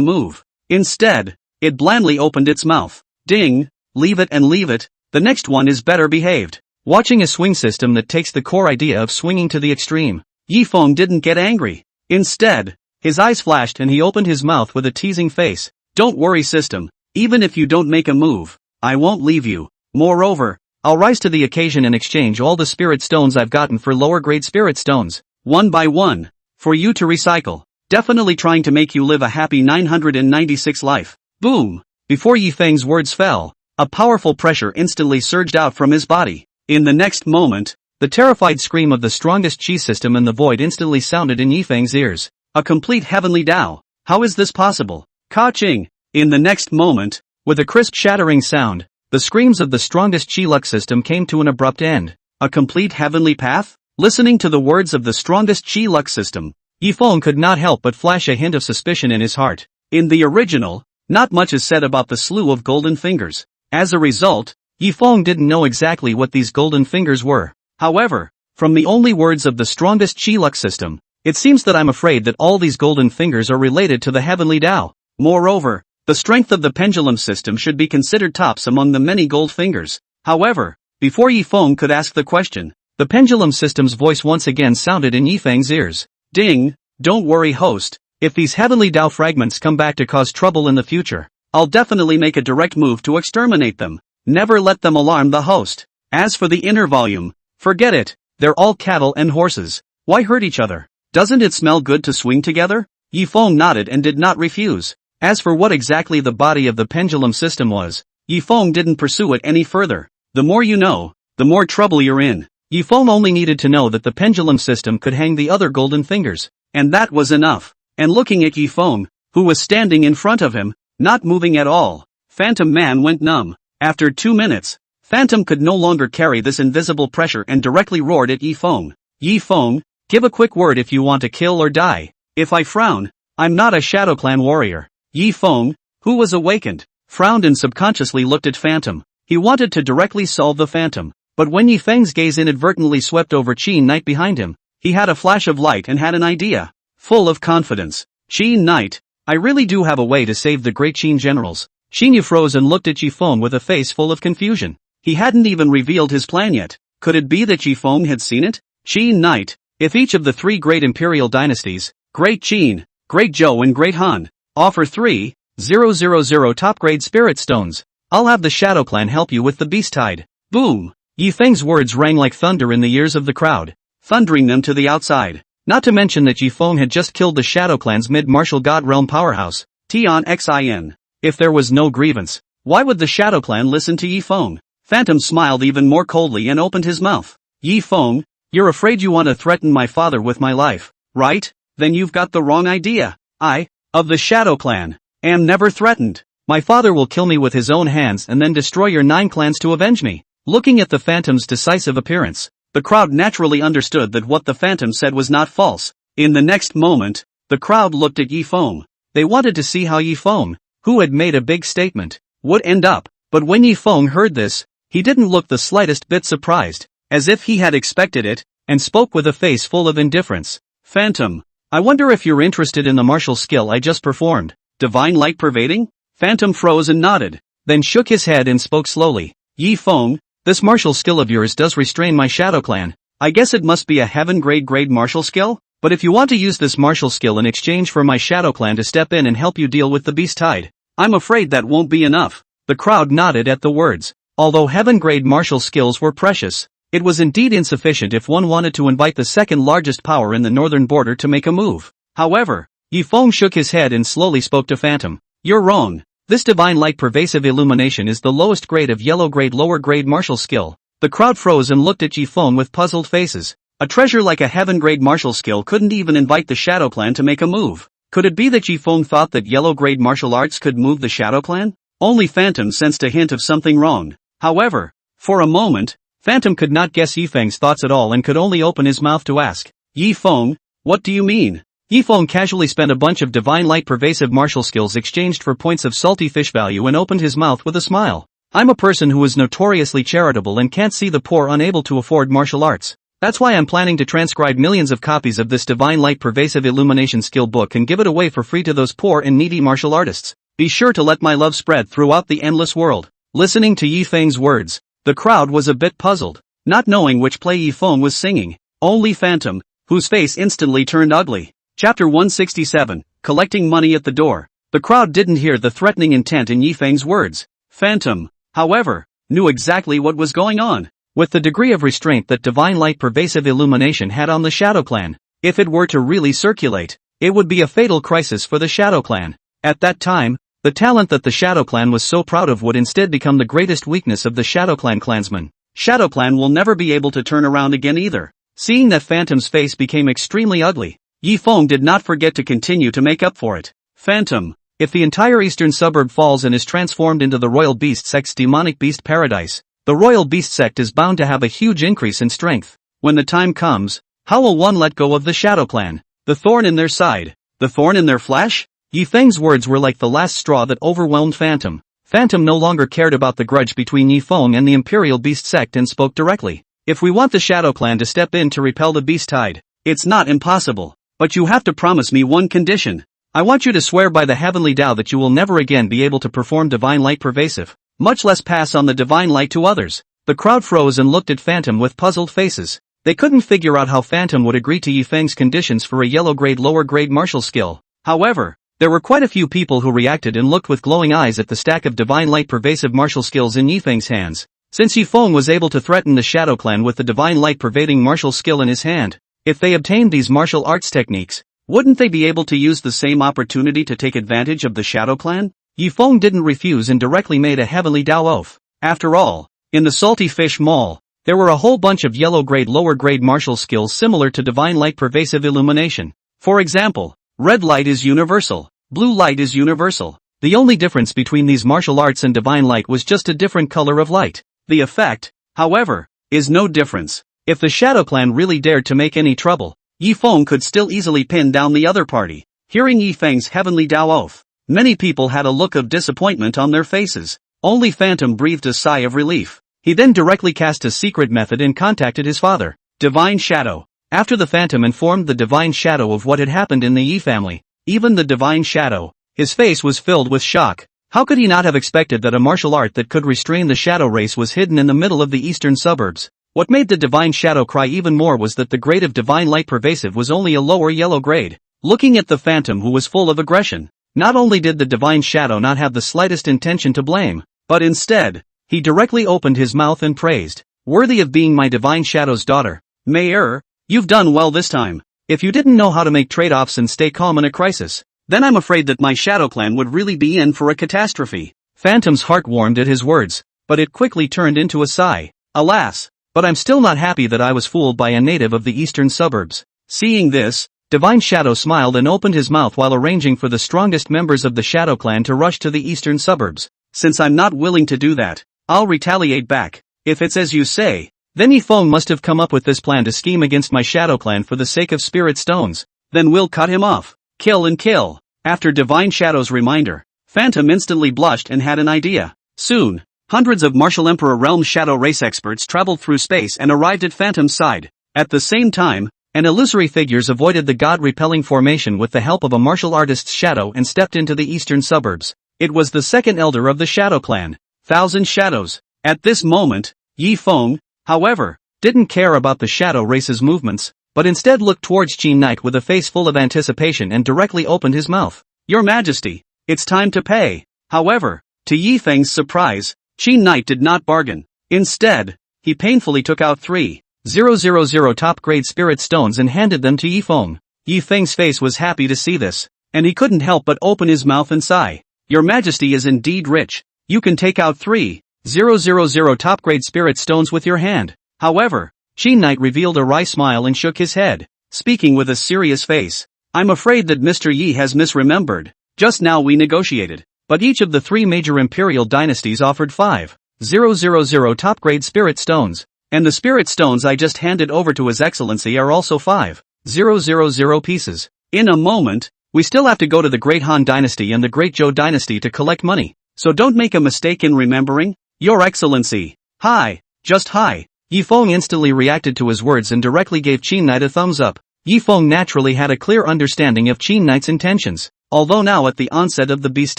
move. Instead, it blandly opened its mouth. Ding, leave it and leave it, the next one is better behaved. Watching a swing system that takes the core idea of swinging to the extreme, Yifeng didn't get angry. Instead, his eyes flashed and he opened his mouth with a teasing face. Don't worry system, even if you don't make a move, I won't leave you. Moreover, I'll rise to the occasion and exchange all the spirit stones I've gotten for lower grade spirit stones, one by one, for you to recycle. Definitely trying to make you live a happy 996 life. Boom! Before Yifeng's words fell, a powerful pressure instantly surged out from his body. In the next moment, the terrified scream of the strongest chi system in the void instantly sounded in Yifeng's ears. A complete heavenly Tao. How is this possible? Ka-ching! In the next moment, with a crisp shattering sound, the screams of the strongest chi luck system came to an abrupt end. A complete heavenly path? Listening to the words of the strongest chi luck system, Yifeng could not help but flash a hint of suspicion in his heart. In the original, not much is said about the slew of golden fingers. As a result, Yifeng didn't know exactly what these golden fingers were. However, from the only words of the strongest chi luck system, it seems that I'm afraid that all these golden fingers are related to the heavenly Tao. Moreover, the strength of the pendulum system should be considered tops among the many gold fingers. However, before Yifeng could ask the question, the pendulum system's voice once again sounded in Yifeng's ears. Ding, don't worry host, if these heavenly Tao fragments come back to cause trouble in the future, I'll definitely make a direct move to exterminate them. Never let them alarm the host. As for the inner volume, forget it, they're all cattle and horses. Why hurt each other? Doesn't it smell good to swing together? Yifeng nodded and did not refuse. As for what exactly the body of the pendulum system was, Yifeng didn't pursue it any further. The more you know, the more trouble you're in. Yifeng only needed to know that the pendulum system could hang the other golden fingers, and that was enough. And looking at Yifeng, who was standing in front of him, not moving at all, Phantom Man went numb. After 2 minutes, Phantom could no longer carry this invisible pressure and directly roared at Yifeng. Yifeng, give a quick word if you want to kill or die. If I frown, I'm not a Shadow Clan warrior. Yifeng, who was awakened, frowned and subconsciously looked at Phantom. He wanted to directly solve the Phantom, but when Yifeng's gaze inadvertently swept over Qin Knight behind him, he had a flash of light and had an idea. Full of confidence. Qin Knight, I really do have a way to save the great Qin generals. Qin Yu froze and looked at Yifeng with a face full of confusion. He hadn't even revealed his plan yet. Could it be that Yifeng had seen it? Qin Knight, if each of the 3 great imperial dynasties, Great Qin, Great Zhou and Great Han, offer 3,000 top-grade spirit stones, I'll have the Shadow Clan help you with the beast tide. Boom! Yifeng's words rang like thunder in the ears of the crowd, thundering them to the outside. Not to mention that Yifeng had just killed the Shadow Clan's mid-martial god realm powerhouse, Tian Xin. If there was no grievance, why would the Shadow Clan listen to Yifeng? Phantom smiled even more coldly and opened his mouth. Yifeng, you're afraid you want to threaten my father with my life, right? Then you've got the wrong idea. I, of the Shadow Clan, am never threatened. My father will kill me with his own hands and then destroy your 9 clans to avenge me. Looking at the Phantom's decisive appearance, the crowd naturally understood that what the Phantom said was not false. In the next moment, the crowd looked at Yifeng. They wanted to see how Yifeng, who had made a big statement, would end up. But when Yifeng heard this, he didn't look the slightest bit surprised, as if he had expected it, and spoke with a face full of indifference. Phantom, I wonder if you're interested in the martial skill I just performed. Divine light pervading? Phantom froze and nodded, then shook his head and spoke slowly. Yifeng, this martial skill of yours does restrain my Shadow Clan. I guess it must be a heaven grade martial skill? But if you want to use this martial skill in exchange for my Shadow Clan to step in and help you deal with the beast tide, I'm afraid that won't be enough. The crowd nodded at the words. Although heaven-grade martial skills were precious, it was indeed insufficient if one wanted to invite the second largest power in the northern border to make a move. However, Yifeng shook his head and slowly spoke to Phantom. You're wrong. This divine light pervasive illumination is the lowest grade of yellow grade lower grade martial skill. The crowd froze and looked at Yifeng with puzzled faces. A treasure like a heaven grade martial skill couldn't even invite the Shadow Clan to make a move. Could it be that Yifeng thought that yellow grade martial arts could move the Shadow Clan? Only Phantom sensed a hint of something wrong. However, for a moment, Phantom could not guess Yifeng's thoughts at all and could only open his mouth to ask. Yifeng, what do you mean? Yifeng casually spent a bunch of divine light pervasive martial skills exchanged for points of salty fish value and opened his mouth with a smile. I'm a person who is notoriously charitable and can't see the poor unable to afford martial arts. That's why I'm planning to transcribe millions of copies of this divine light pervasive illumination skill book and give it away for free to those poor and needy martial artists. Be sure to let my love spread throughout the endless world. Listening to Yifeng's words, the crowd was a bit puzzled, not knowing which play Yifeng was singing. Only Phantom, whose face instantly turned ugly. Chapter 167, Collecting Money at the Door. The crowd didn't hear the threatening intent in Yifeng's words. Phantom, however, knew exactly what was going on. With the degree of restraint that divine light pervasive illumination had on the Shadow Clan, if it were to really circulate, it would be a fatal crisis for the Shadow Clan. At that time, the talent that the Shadow Clan was so proud of would instead become the greatest weakness of the Shadow Clan clansmen. Shadow Clan will never be able to turn around again either. Seeing that Phantom's face became extremely ugly, Yifeng did not forget to continue to make up for it. Phantom, if the entire eastern suburb falls and is transformed into the Royal Beast Sect's demonic beast paradise, the Royal Beast Sect is bound to have a huge increase in strength. When the time comes, how will one let go of the Shadow Clan? The thorn in their side, the thorn in their flesh? Yifeng's words were like the last straw that overwhelmed Phantom. Phantom no longer cared about the grudge between Yifeng and the Imperial Beast Sect and spoke directly. If we want the Shadow Clan to step in to repel the Beast Tide, it's not impossible. But you have to promise me one condition. I want you to swear by the heavenly Tao that you will never again be able to perform divine light pervasive, much less pass on the divine light to others. The crowd froze and looked at Phantom with puzzled faces. They couldn't figure out how Phantom would agree to Yifeng's conditions for a yellow grade lower grade martial skill. However, there were quite a few people who reacted and looked with glowing eyes at the stack of divine light pervasive martial skills in Yifeng's hands. Since Yifeng was able to threaten the Shadow Clan with the divine light pervading martial skill in his hand, if they obtained these martial arts techniques, wouldn't they be able to use the same opportunity to take advantage of the Shadow Clan? Yifeng didn't refuse and directly made a heavenly Tao oath. After all, in the Salty Fish Mall, there were a whole bunch of yellow grade lower grade martial skills similar to divine light pervasive illumination. For example, red light is universal, blue light is universal. The only difference between these martial arts and divine light was just a different color of light. The effect, however, is no difference. If the Shadow Clan really dared to make any trouble, Yifeng could still easily pin down the other party. Hearing Yifeng's heavenly Tao oath, many people had a look of disappointment on their faces. Only Phantom breathed a sigh of relief. He then directly cast a secret method and contacted his father, Divine Shadow. After the Phantom informed the Divine Shadow of what had happened in the Yi family, even the Divine Shadow, his face was filled with shock. How could he not have expected that a martial art that could restrain the Shadow race was hidden in the middle of the eastern suburbs? What made the Divine Shadow cry even more was that the grade of Divine Light Pervasive was only a lower yellow grade. Looking at the Phantom who was full of aggression, not only did the Divine Shadow not have the slightest intention to blame, but instead, he directly opened his mouth and praised, "Worthy of being my Divine Shadow's daughter, Mayor, you've done well this time. If you didn't know how to make trade-offs and stay calm in a crisis, then I'm afraid that my Shadow Clan would really be in for a catastrophe." Phantom's heart warmed at his words, but it quickly turned into a sigh. Alas! But I'm still not happy that I was fooled by a native of the eastern suburbs. Seeing this, Divine Shadow smiled and opened his mouth while arranging for the strongest members of the Shadow Clan to rush to the eastern suburbs. Since I'm not willing to do that, I'll retaliate back. If it's as you say, then Yifeng must have come up with this plan to scheme against my Shadow Clan for the sake of spirit stones. Then we'll cut him off. Kill and kill. After Divine Shadow's reminder, Phantom instantly blushed and had an idea. Soon, hundreds of Martial Emperor Realm Shadow Race experts traveled through space and arrived at Phantom's side. At the same time, an illusory figures avoided the god-repelling formation with the help of a martial artist's shadow and stepped into the eastern suburbs. It was the second elder of the Shadow Clan, Thousand Shadows. At this moment, Yifeng, however, didn't care about the Shadow Race's movements, but instead looked towards Qin Knight with a face full of anticipation and directly opened his mouth. "Your Majesty, it's time to pay." However, to Yifeng's surprise, Qin Knight did not bargain. Instead, he painfully took out 3,000 top-grade spirit stones and handed them to Yifeng. Yifeng's face was happy to see this, and he couldn't help but open his mouth and sigh. "Your Majesty is indeed rich. You can take out 3,000 top-grade spirit stones with your hand." However, Qin Knight revealed a wry smile and shook his head, speaking with a serious face. "I'm afraid that Mr. Yi has misremembered. Just now we negotiated, but each of the three major imperial dynasties offered 5,000 top-grade spirit stones, and the spirit stones I just handed over to His Excellency are also 5,000 pieces. In a moment, we still have to go to the Great Han Dynasty and the Great Zhou Dynasty to collect money, so don't make a mistake in remembering. Your Excellency. Hi, just hi. Yi Feng instantly reacted to his words and directly gave Qin Knight a thumbs up. Yi Feng naturally had a clear understanding of Qin Knight's intentions. Although now at the onset of the Beast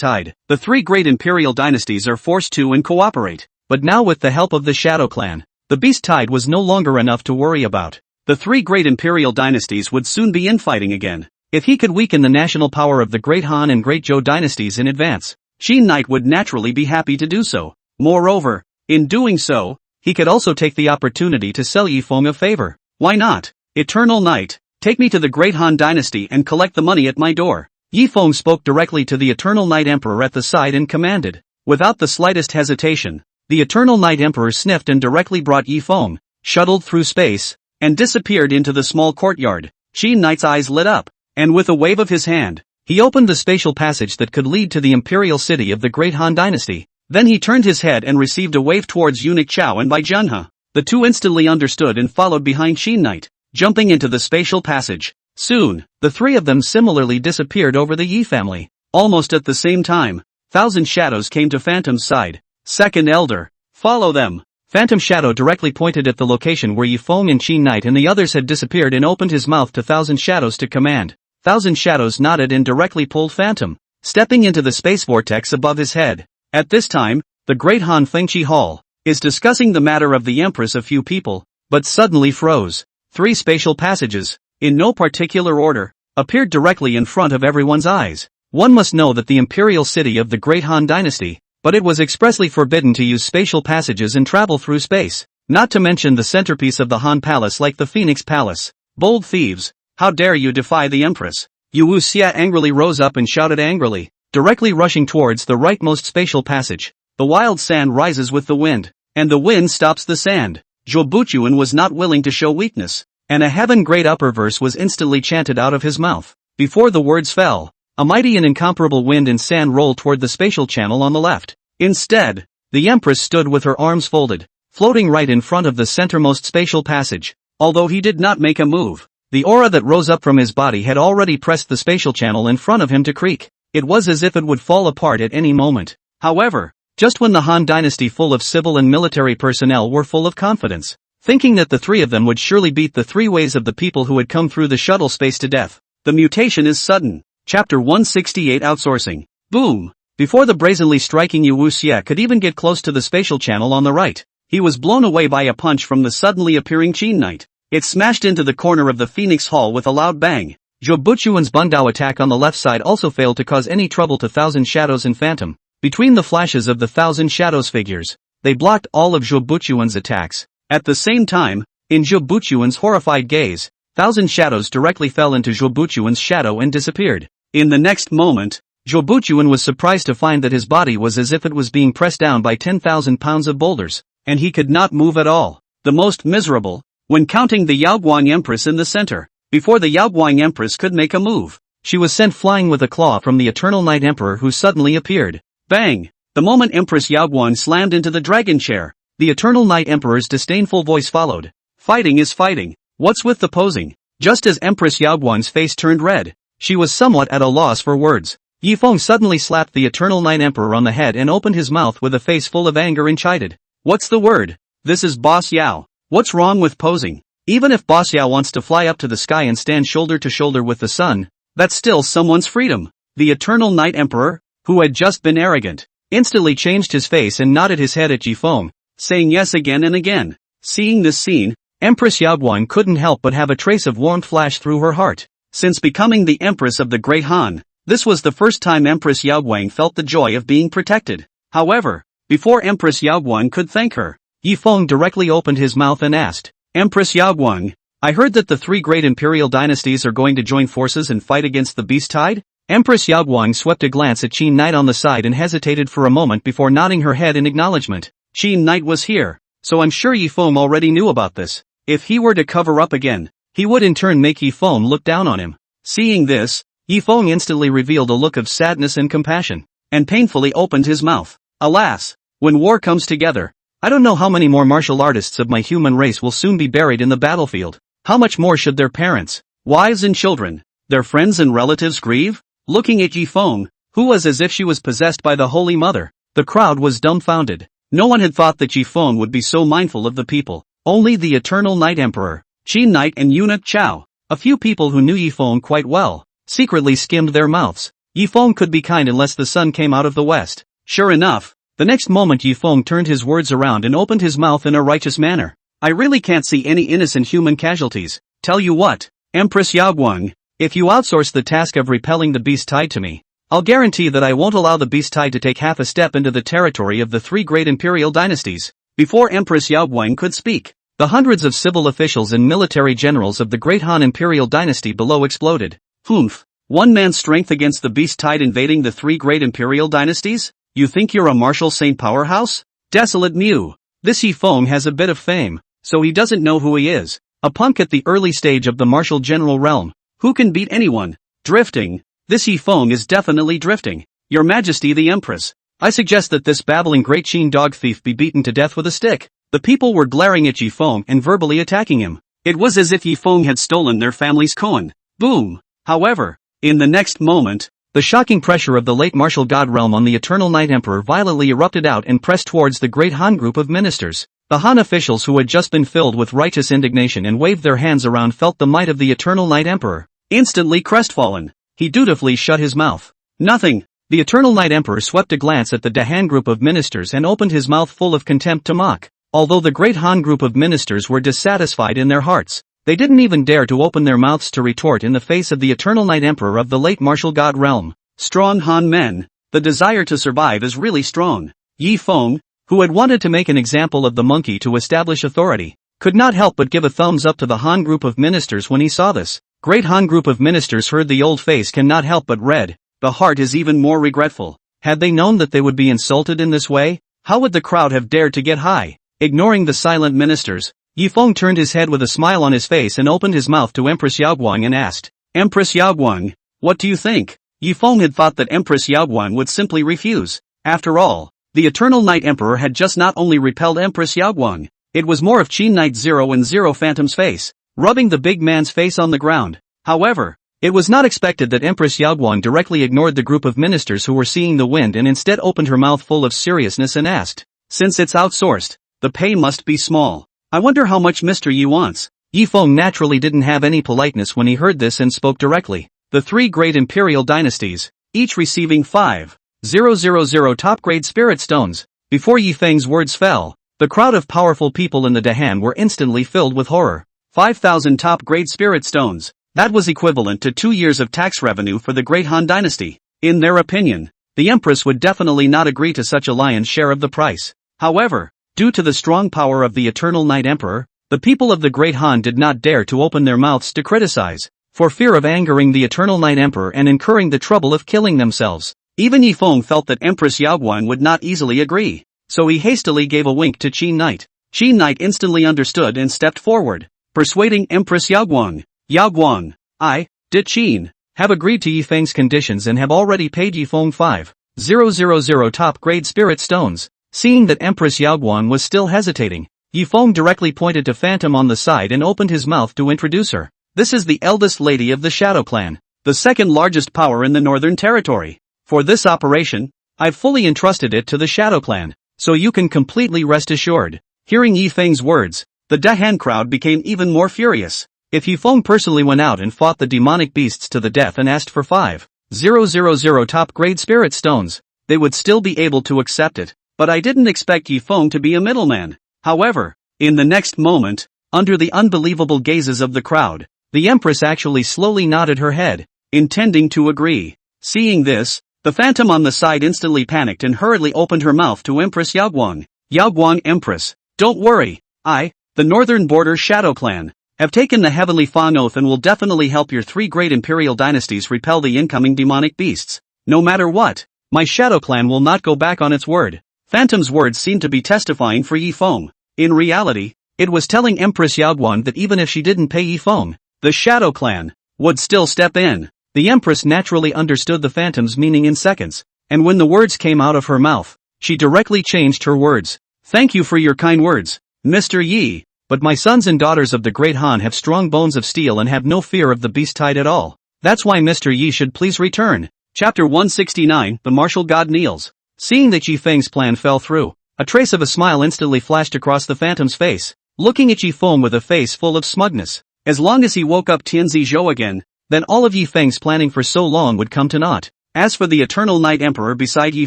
Tide, the three great imperial dynasties are forced to and cooperate. But now with the help of the Shadow Clan, the Beast Tide was no longer enough to worry about. The three great imperial dynasties would soon be infighting again. If he could weaken the national power of the Great Han and Great Zhou dynasties in advance, Qin Knight would naturally be happy to do so. Moreover, in doing so, he could also take the opportunity to sell Yi Feng a favor. Why not? Eternal Knight, take me to the Great Han Dynasty and collect the money at my door. Yi Feng spoke directly to the Eternal Knight Emperor at the side and commanded. Without the slightest hesitation, the Eternal Knight Emperor sniffed and directly brought Yi Feng, shuttled through space, and disappeared into the small courtyard. Qin Knight's eyes lit up, and with a wave of his hand, he opened the spatial passage that could lead to the imperial city of the Great Han Dynasty. Then he turned his head and received a wave towards Eunuch Chao and Bai Junhe. The two instantly understood and followed behind Qin Knight, jumping into the spatial passage. Soon, the three of them similarly disappeared over the Yi family. Almost at the same time, Thousand Shadows came to Phantom's side. Second Elder, follow them. Phantom Shadow directly pointed at the location where Yi Feng and Qin Knight and the others had disappeared and opened his mouth to Thousand Shadows to command. Thousand Shadows nodded and directly pulled Phantom, stepping into the space vortex above his head. At this time, the Great Han Fengqi Hall is discussing the matter of the Empress. A few people, but suddenly froze. Three spatial passages, in no particular order, appeared directly in front of everyone's eyes. One must know that the imperial city of the Great Han Dynasty, but it was expressly forbidden to use spatial passages and travel through space, not to mention the centerpiece of the Han Palace like the Phoenix Palace. Bold thieves, how dare you defy the Empress? Yu Wuxia angrily rose up and shouted angrily, directly rushing towards the rightmost spatial passage. The wild sand rises with the wind, and the wind stops the sand. Zhou Buchuan was not willing to show weakness, and a heaven great upper verse was instantly chanted out of his mouth. Before the words fell, a mighty and incomparable wind and sand rolled toward the spatial channel on the left. Instead, the Empress stood with her arms folded, floating right in front of the centermost spatial passage. Although he did not make a move, the aura that rose up from his body had already pressed the spatial channel in front of him to creak. It was as if it would fall apart at any moment. However, just when the Han Dynasty full of civil and military personnel were full of confidence, thinking that the three of them would surely beat the three waves of the people who had come through the shuttle space to death. The mutation is sudden. Chapter 168 Outsourcing. Boom! Before the brazenly striking Yu Wuxia could even get close to the spatial channel on the right, he was blown away by a punch from the suddenly appearing Qin Knight. It smashed into the corner of the Phoenix Hall with a loud bang. Zhou Buchuan's Bundao attack on the left side also failed to cause any trouble to Thousand Shadows and Phantom. Between the flashes of the Thousand Shadows figures, they blocked all of Zhou Buchuan's attacks. At the same time, in Zhou Buchuan's horrified gaze, Thousand Shadows directly fell into Zhou Buchuan's shadow and disappeared. In the next moment, Zhou Buchuan was surprised to find that his body was as if it was being pressed down by 10,000 pounds of boulders, and he could not move at all. The most miserable, when counting the Yaoguang Empress in the center. Before the Yaoguang Empress could make a move, she was sent flying with a claw from the Eternal Knight Emperor who suddenly appeared. Bang! The moment Empress Yaoguang slammed into the dragon chair, the Eternal Knight Emperor's disdainful voice followed. Fighting is fighting. What's with the posing? Just as Empress Yaoguang's face turned red, she was somewhat at a loss for words. Yi Feng suddenly slapped the Eternal Knight Emperor on the head and opened his mouth with a face full of anger and chided. What's the word? This is Boss Yao. What's wrong with posing? Even if Boss Yao wants to fly up to the sky and stand shoulder to shoulder with the sun, that's still someone's freedom. The Eternal Knight Emperor, who had just been arrogant, instantly changed his face and nodded his head at Yi Feng, saying yes again and again. Seeing this scene, Empress Yaoguang couldn't help but have a trace of warmth flash through her heart. Since becoming the Empress of the Great Han, this was the first time Empress Yaoguang felt the joy of being protected. However, before Empress Yaoguang could thank her, Yi Feng directly opened his mouth and asked, Empress Yaoguang, I heard that the three great imperial dynasties are going to join forces and fight against the Beast Tide? Empress Yaoguang swept a glance at Qin Knight on the side and hesitated for a moment before nodding her head in acknowledgement. Qin Knight was here, so I'm sure Yi Feng already knew about this. If he were to cover up again, he would in turn make Yi Feng look down on him. Seeing this, Yi Feng instantly revealed a look of sadness and compassion, and painfully opened his mouth. Alas, when war comes together, I don't know how many more martial artists of my human race will soon be buried in the battlefield. How much more should their parents, wives and children, Their friends and relatives grieve? Looking at Yifeng, who was as if she was possessed by the Holy Mother, the crowd was dumbfounded. No one had thought that Yifeng would be so mindful of the people. Only the Eternal Night Emperor, Qin Knight and Eunuch Chao, a few people who knew Yifeng quite well, secretly skimmed their mouths. Yifeng could be kind unless the sun came out of the west. Sure enough, the next moment Yifeng turned his words around and opened his mouth in a righteous manner. I really can't see any innocent human casualties. Tell you what, Empress Yaoguang, if you outsource the task of repelling the beast tied to me, I'll guarantee that I won't allow the beast tied to take half a step into the territory of the three great imperial dynasties. Before Empress Yaoguang could speak, the hundreds of civil officials and military generals of the Great Han Imperial Dynasty below exploded. Humph. One man's strength against the beast tide invading the three great imperial dynasties? You think you're a Marshal Saint powerhouse? Desolate Mew. This Yifeng has a bit of fame, so he doesn't know who he is. A punk at the early stage of the martial general realm. Who can beat anyone? Drifting. This Yifeng is definitely drifting. Your Majesty the Empress, I suggest that this babbling great Qin dog thief be beaten to death with a stick. The people were glaring at Yifeng and verbally attacking him. It was as if Yifeng had stolen their family's koan. Boom. However, in the next moment, the shocking pressure of the late martial god realm on the Eternal Night Emperor violently erupted out and pressed towards the great Han group of ministers. The Han officials who had just been filled with righteous indignation and waved their hands around felt the might of the Eternal Night Emperor. Instantly crestfallen, he dutifully shut his mouth. Nothing. The Eternal Night Emperor swept a glance at the Dahan group of ministers and opened his mouth full of contempt to mock. Although the great Han group of ministers were dissatisfied in their hearts, they didn't even dare to open their mouths to retort in the face of the Eternal Night Emperor of the late martial god realm. Strong Han men. The desire to survive is really strong. Yifeng, who had wanted to make an example of the monkey to establish authority, could not help but give a thumbs up to the Han group of ministers when he saw this. Great Han group of ministers heard the old face cannot help but read. The heart is even more regretful. Had they known that they would be insulted in this way, how would the crowd have dared to get high? Ignoring the silent ministers, Yifeng turned his head with a smile on his face and opened his mouth to Empress Yaoguang and asked, Empress Yaoguang, what do you think? Yifeng had thought that Empress Yaoguang would simply refuse. After all, the Eternal Night Emperor had just not only repelled Empress Yaoguang, it was more of Qin Knight 0 and 0 Phantom's face, rubbing the big man's face on the ground. However, it was not expected that Empress Yaoguang directly ignored the group of ministers who were seeing the wind and instead opened her mouth full of seriousness and asked, since it's outsourced, the pay must be small. I wonder how much Mr. Yi wants. Yifeng naturally didn't have any politeness when he heard this and spoke directly. The three great imperial dynasties, each receiving 5,000 top-grade spirit stones. Before Yifeng's words fell, the crowd of powerful people in the Dahan were instantly filled with horror. 5,000 top-grade spirit stones. That was equivalent to 2 years of tax revenue for the Great Han Dynasty. In their opinion, the Empress would definitely not agree to such a lion's share of the price. However, due to the strong power of the Eternal Night Emperor, the people of the Great Han did not dare to open their mouths to criticize, for fear of angering the Eternal Night Emperor and incurring the trouble of killing themselves. Even Yifeng felt that Empress Yaoguang would not easily agree, so he hastily gave a wink to Qin Knight. Qin Knight instantly understood and stepped forward, persuading Empress Yaoguang. Yaoguang, I, De Qin, have agreed to Yifeng's conditions and have already paid Yifeng 5,000 top-grade spirit stones. Seeing that Empress Yaoguang was still hesitating, Yifeng directly pointed to Phantom on the side and opened his mouth to introduce her. This is the eldest lady of the Shadow Clan, the second largest power in the Northern Territory. For this operation, I've fully entrusted it to the Shadow Clan, so you can completely rest assured. Hearing Yifeng's words, the Dahan crowd became even more furious. If Yifeng personally went out and fought the demonic beasts to the death and asked for 5,000 top-grade spirit stones, they would still be able to accept it. But I didn't expect Yifeng to be a middleman. However, in the next moment, under the unbelievable gazes of the crowd, the Empress actually slowly nodded her head, intending to agree. Seeing this, the Phantom on the side instantly panicked and hurriedly opened her mouth to Empress Yaoguang. Yaoguang Empress, don't worry, I, the Northern Border Shadow Clan, have taken the Heavenly Fawn Oath and will definitely help your three great imperial dynasties repel the incoming demonic beasts. No matter what, my Shadow Clan will not go back on its word. Phantom's words seemed to be testifying for Yifeng. In reality, it was telling Empress Yaoguang that even if she didn't pay Yifeng, the Shadow Clan would still step in. The Empress naturally understood the Phantom's meaning in seconds, and when the words came out of her mouth, she directly changed her words. Thank you for your kind words, Mr. Yi, but my sons and daughters of the Great Han have strong bones of steel and have no fear of the beast tide at all. That's why Mr. Yi should please return. Chapter 169, The Martial God Kneels. Seeing that Yi Feng's plan fell through, a trace of a smile instantly flashed across the phantom's face, looking at Yi Feng with a face full of smugness. As long as he woke up Tianzi Zhou again, then all of Yi Feng's planning for so long would come to naught. As for the Eternal Night Emperor beside Yi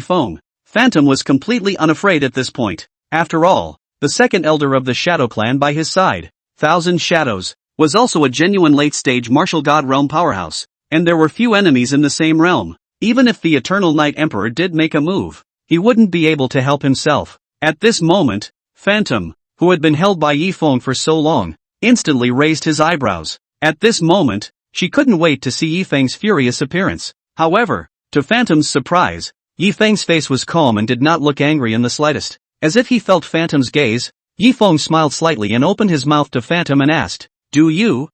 Feng, Phantom was completely unafraid at this point. After all, the second elder of the Shadow Clan by his side, Thousand Shadows, was also a genuine late-stage martial god realm powerhouse, and there were few enemies in the same realm. Even if the Eternal Night Emperor did make a move, he wouldn't be able to help himself. At this moment, Phantom, who had been held by Yi Feng for so long, instantly raised his eyebrows. At this moment, she couldn't wait to see Yi Feng's furious appearance. However, to Phantom's surprise, Yi Feng's face was calm and did not look angry in the slightest. As if he felt Phantom's gaze, Yi Feng smiled slightly and opened his mouth to Phantom and asked, "Do you,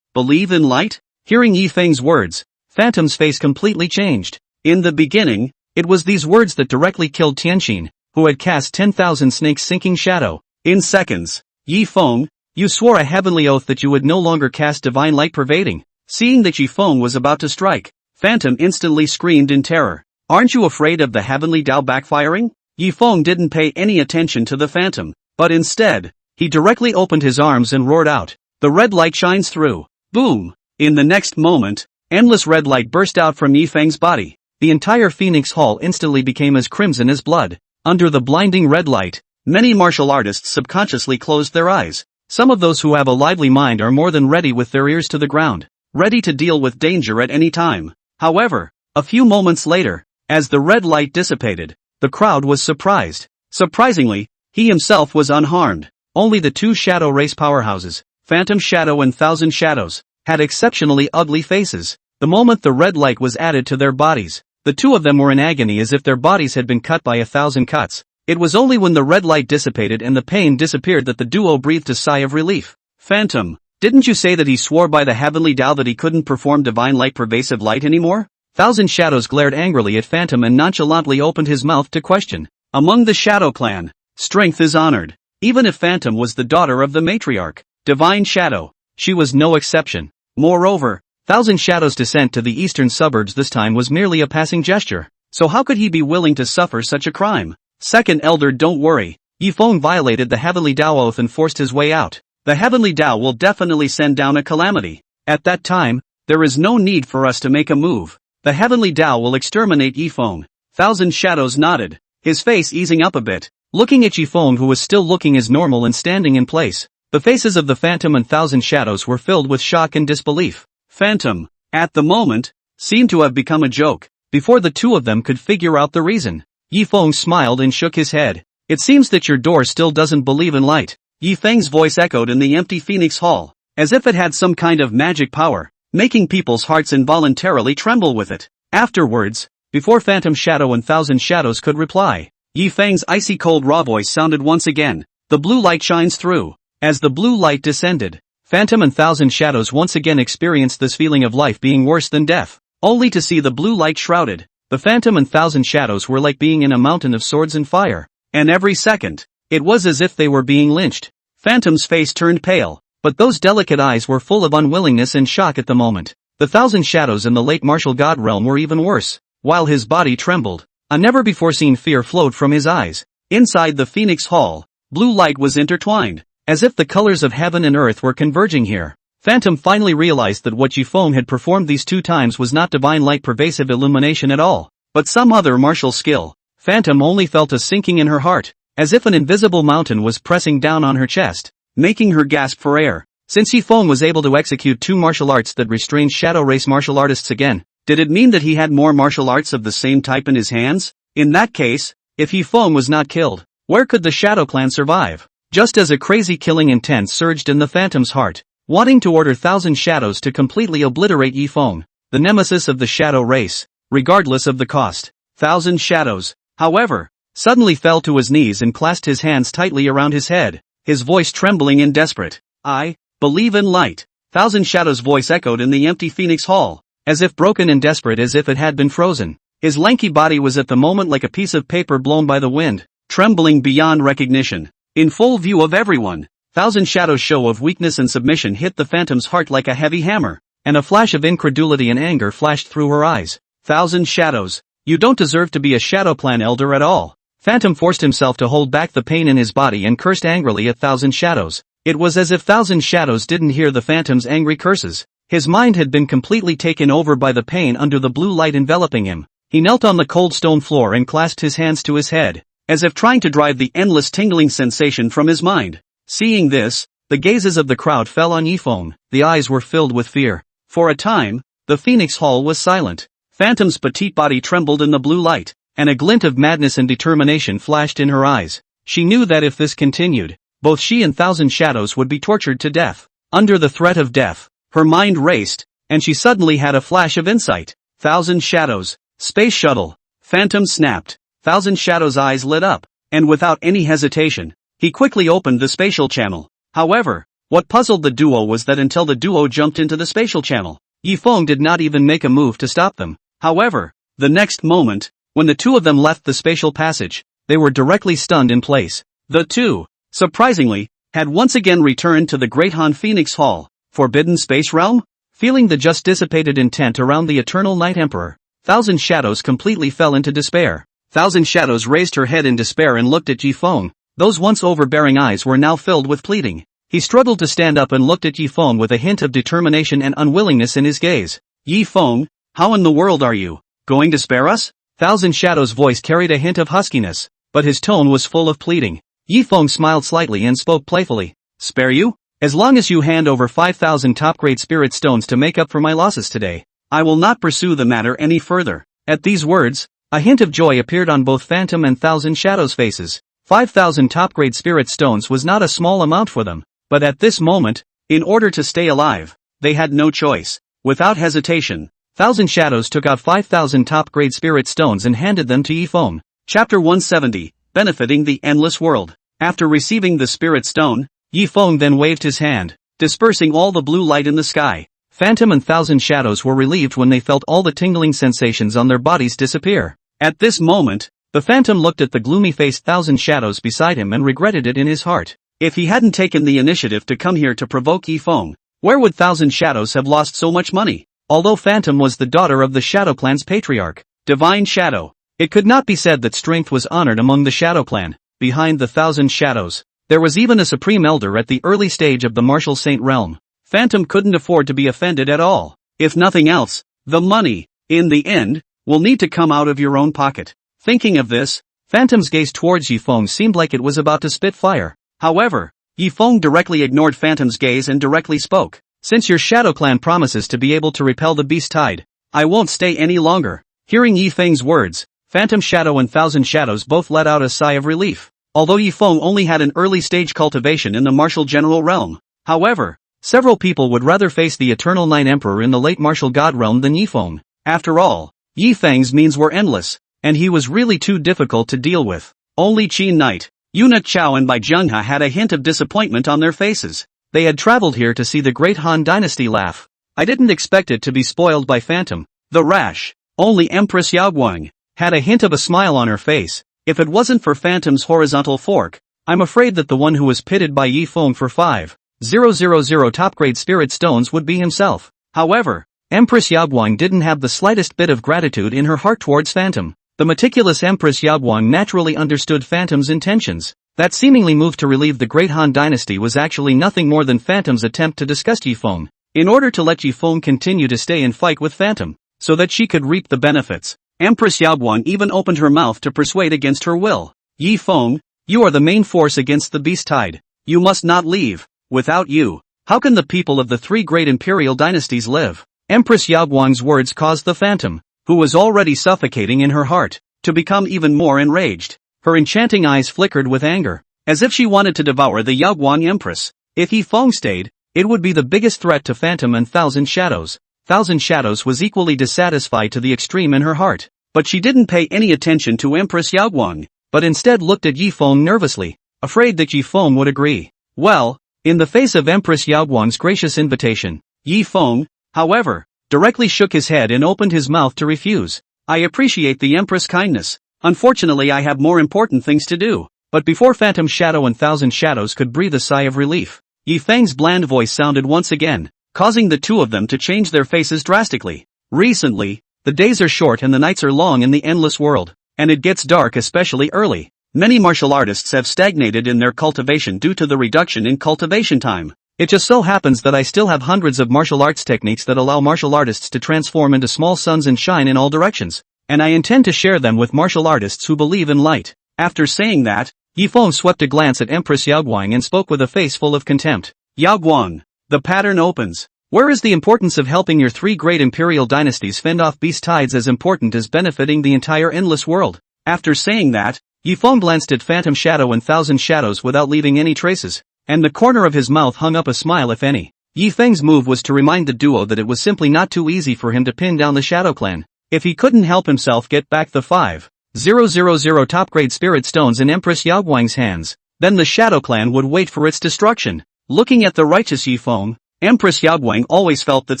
believe in light?" Hearing Yi Feng's words, Phantom's face completely changed. In the beginning, it was these words that directly killed Tianqin, who had cast 10,000 snakes sinking shadow. In seconds, Yi Feng, you swore a heavenly oath that you would no longer cast divine light pervading. Seeing that Yi Feng was about to strike, Phantom instantly screamed in terror. Aren't you afraid of the heavenly Dao backfiring? Yi Feng didn't pay any attention to the Phantom, but instead, he directly opened his arms and roared out. The red light shines through. Boom! In the next moment, endless red light burst out from Yi Feng's body. The entire Phoenix Hall instantly became as crimson as blood. Under the blinding red light, many martial artists subconsciously closed their eyes. Some of those who have a lively mind are more than ready with their ears to the ground, ready to deal with danger at any time. However, a few moments later, as the red light dissipated, the crowd was surprised. Surprisingly, he himself was unharmed. Only the two shadow race powerhouses, Phantom Shadow and Thousand Shadows, had exceptionally ugly faces. The moment the red light was added to their bodies, the two of them were in agony as if their bodies had been cut by 1,000 cuts. It was only when the red light dissipated and the pain disappeared that the duo breathed a sigh of relief. Phantom, didn't you say that he swore by the heavenly Tao that he couldn't perform divine light pervasive light anymore? Thousand Shadows glared angrily at Phantom and nonchalantly opened his mouth to question. Among the Shadow Clan, strength is honored. Even if Phantom was the daughter of the matriarch, Divine Shadow, she was no exception. Moreover, Thousand Shadows' descent to the eastern suburbs this time was merely a passing gesture. So how could he be willing to suffer such a crime? Second Elder, don't worry. Yi Feng violated the Heavenly Tao oath and forced his way out. The Heavenly Tao will definitely send down a calamity. At that time, there is no need for us to make a move. The Heavenly Tao will exterminate Yi Feng. Thousand Shadows nodded, his face easing up a bit, looking at Yi Feng, who was still looking as normal and standing in place. The faces of the Phantom and Thousand Shadows were filled with shock and disbelief. Phantom, at the moment, seemed to have become a joke. Before the two of them could figure out the reason, Yi Feng smiled and shook his head. It seems that your door still doesn't believe in light. Yi Feng's voice echoed in the empty Phoenix Hall, as if it had some kind of magic power, making people's hearts involuntarily tremble with it. Afterwards, before Phantom Shadow and Thousand Shadows could reply, Yi Feng's icy cold raw voice sounded once again. The blue light shines through. As the blue light descended, Phantom and Thousand Shadows once again experienced this feeling of life being worse than death, only to see the blue light shrouded. The Phantom and Thousand Shadows were like being in a mountain of swords and fire, and every second, it was as if they were being lynched. Phantom's face turned pale, but those delicate eyes were full of unwillingness and shock at the moment. The Thousand Shadows in the late martial god realm were even worse. While his body trembled, a never-before-seen fear flowed from his eyes. Inside the Phoenix Hall, blue light was intertwined, as if the colors of heaven and earth were converging here. Phantom finally realized that what Yi Feng had performed these two times was not divine light pervasive illumination at all, but some other martial skill. Phantom only felt a sinking in her heart, as if an invisible mountain was pressing down on her chest, making her gasp for air. Since Yi Feng was able to execute two martial arts that restrained shadow race martial artists again, did it mean that he had more martial arts of the same type in his hands? In that case, if Yi Feng was not killed, where could the Shadow Clan survive? Just as a crazy killing intent surged in the Phantom's heart, wanting to order Thousand Shadows to completely obliterate Yi Feng, the nemesis of the Shadow race, regardless of the cost. Thousand Shadows, however, suddenly fell to his knees and clasped his hands tightly around his head, his voice trembling and desperate. I believe in light. Thousand Shadows' voice echoed in the empty Phoenix Hall, as if broken and desperate as if it had been frozen. His lanky body was at the moment like a piece of paper blown by the wind, trembling beyond recognition. In full view of everyone, Thousand Shadows' show of weakness and submission hit the Phantom's heart like a heavy hammer. and a flash of incredulity and anger flashed through her eyes. Thousand Shadows. You don't deserve to be a Shadow Clan elder at all. Phantom forced himself to hold back the pain in his body and cursed angrily at Thousand Shadows. It was as if Thousand Shadows didn't hear the Phantom's angry curses. His mind had been completely taken over by the pain under the blue light enveloping him. He knelt on the cold stone floor and clasped his hands to his head, as if trying to drive the endless tingling sensation from his mind. Seeing this, the gazes of the crowd fell on Yifeng. The eyes were filled with fear. For a time, the Phoenix Hall was silent. Phantom's petite body trembled in the blue light, and a glint of madness and determination flashed in her eyes. She knew that if this continued, both she and Thousand Shadows would be tortured to death. Under the threat of death, her mind raced, and she suddenly had a flash of insight. Thousand Shadows. Space shuttle. Phantom snapped. Thousand Shadows' eyes lit up, and without any hesitation, he quickly opened the spatial channel. However, what puzzled the duo was that until the duo jumped into the spatial channel, Yifeng did not even make a move to stop them. However, the next moment, when the two of them left the spatial passage, they were directly stunned in place. The two, surprisingly, had once again returned to the Great Han Phoenix Hall. Forbidden Space Realm? Feeling the just dissipated intent around the Eternal Night Emperor, Thousand Shadows completely fell into despair. Thousand Shadows raised her head in despair and looked at Yifeng. Those once overbearing eyes were now filled with pleading. He struggled to stand up and looked at Yifeng with a hint of determination and unwillingness in his gaze. Yifeng, how in the world are you going to spare us? Thousand Shadows' voice carried a hint of huskiness, but his tone was full of pleading. Yifeng smiled slightly and spoke playfully. Spare you? As long as you hand over 5,000 top-grade spirit stones to make up for my losses today, I will not pursue the matter any further. At these words, a hint of joy appeared on both Phantom and Thousand Shadows' faces. 5,000 top-grade spirit stones was not a small amount for them, but at this moment, in order to stay alive, they had no choice. Without hesitation, Thousand Shadows took out 5,000 top-grade spirit stones and handed them to Yifeng. Chapter 170, Benefiting the Endless World. After receiving the spirit stone, Yifeng then waved his hand, dispersing all the blue light in the sky. Phantom and Thousand Shadows were relieved when they felt all the tingling sensations on their bodies disappear. At this moment, the Phantom looked at the gloomy-faced Thousand Shadows beside him and regretted it in his heart. If he hadn't taken the initiative to come here to provoke Yifeng, where would Thousand Shadows have lost so much money? Although Phantom was the daughter of the Shadow Clan's patriarch, Divine Shadow, it could not be said that strength was honored among the Shadow Clan. Behind the Thousand Shadows, there was even a supreme elder at the early stage of the martial saint realm. Phantom couldn't afford to be offended at all. If nothing else, the money, in the end, will need to come out of your own pocket. Thinking of this, Phantom's gaze towards Yifeng seemed like it was about to spit fire. However, Yifeng directly ignored Phantom's gaze and directly spoke. Since your Shadow Clan promises to be able to repel the beast tide, I won't stay any longer. Hearing Yifeng's words, Phantom Shadow and Thousand Shadows both let out a sigh of relief. Although Yifeng only had an early stage cultivation in the martial general realm, however, several people would rather face the Eternal Night Emperor in the late martial god realm than Yifeng. After all, Yifeng's means were endless, and he was really too difficult to deal with. Only Qin Knight, Yuna Chao and Bai Zhenghe had a hint of disappointment on their faces. They had traveled here to see the great Han dynasty laugh. I didn't expect it to be spoiled by Phantom. The rash. Only Empress Yaoguang had a hint of a smile on her face. If it wasn't for Phantom's horizontal fork, I'm afraid that the one who was pitted by Yifeng for 5,000 top-grade spirit stones would be himself. However, Empress Yaoguang didn't have the slightest bit of gratitude in her heart towards Phantom. The meticulous Empress Yaoguang naturally understood Phantom's intentions. That seemingly move to relieve the Great Han dynasty was actually nothing more than Phantom's attempt to disgust Yifeng, in order to let Yifeng continue to stay and fight with Phantom, so that she could reap the benefits. Empress Yaoguang even opened her mouth to persuade against her will. Yifeng, you are the main force against the beast tide. You must not leave. Without you, how can the people of the three great imperial dynasties live? Empress Yaoguang's words caused the Phantom, who was already suffocating in her heart, to become even more enraged. Her enchanting eyes flickered with anger, as if she wanted to devour the Yaoguang Empress. If Yifeng stayed, it would be the biggest threat to Phantom and Thousand Shadows. Thousand Shadows was equally dissatisfied to the extreme in her heart, but she didn't pay any attention to Empress Yaoguang, but instead looked at Yifeng nervously, afraid that Yifeng would agree. Well, in the face of Empress Yaoguang's gracious invitation, Yifeng, however, directly shook his head and opened his mouth to refuse. I appreciate the Empress' kindness. Unfortunately I have more important things to do. But before Phantom Shadow and Thousand Shadows could breathe a sigh of relief, Yifeng's bland voice sounded once again. causing the two of them to change their faces drastically. Recently, the days are short and the nights are long in the endless world, and it gets dark especially early. Many martial artists have stagnated in their cultivation due to the reduction in cultivation time. It just so happens that I still have hundreds of martial arts techniques that allow martial artists to transform into small suns and shine in all directions, and I intend to share them with martial artists who believe in light. After saying that, Yifeng swept a glance at Empress Yaoguang and spoke with a face full of contempt. Yaoguang, the pattern opens. Where is the importance of helping your three great imperial dynasties fend off beast tides as important as benefiting the entire endless world? After saying that, Yifeng glanced at Phantom Shadow and Thousand Shadows without leaving any traces, and the corner of his mouth hung up a smile if any. Yifeng's move was to remind the duo that it was simply not too easy for him to pin down the Shadow Clan. If he couldn't help himself get back the 5,000 top-grade spirit stones in Empress Yaoguang's hands, then the Shadow Clan would wait for its destruction. Looking at the righteous Yifeng, Empress Yaoguang always felt that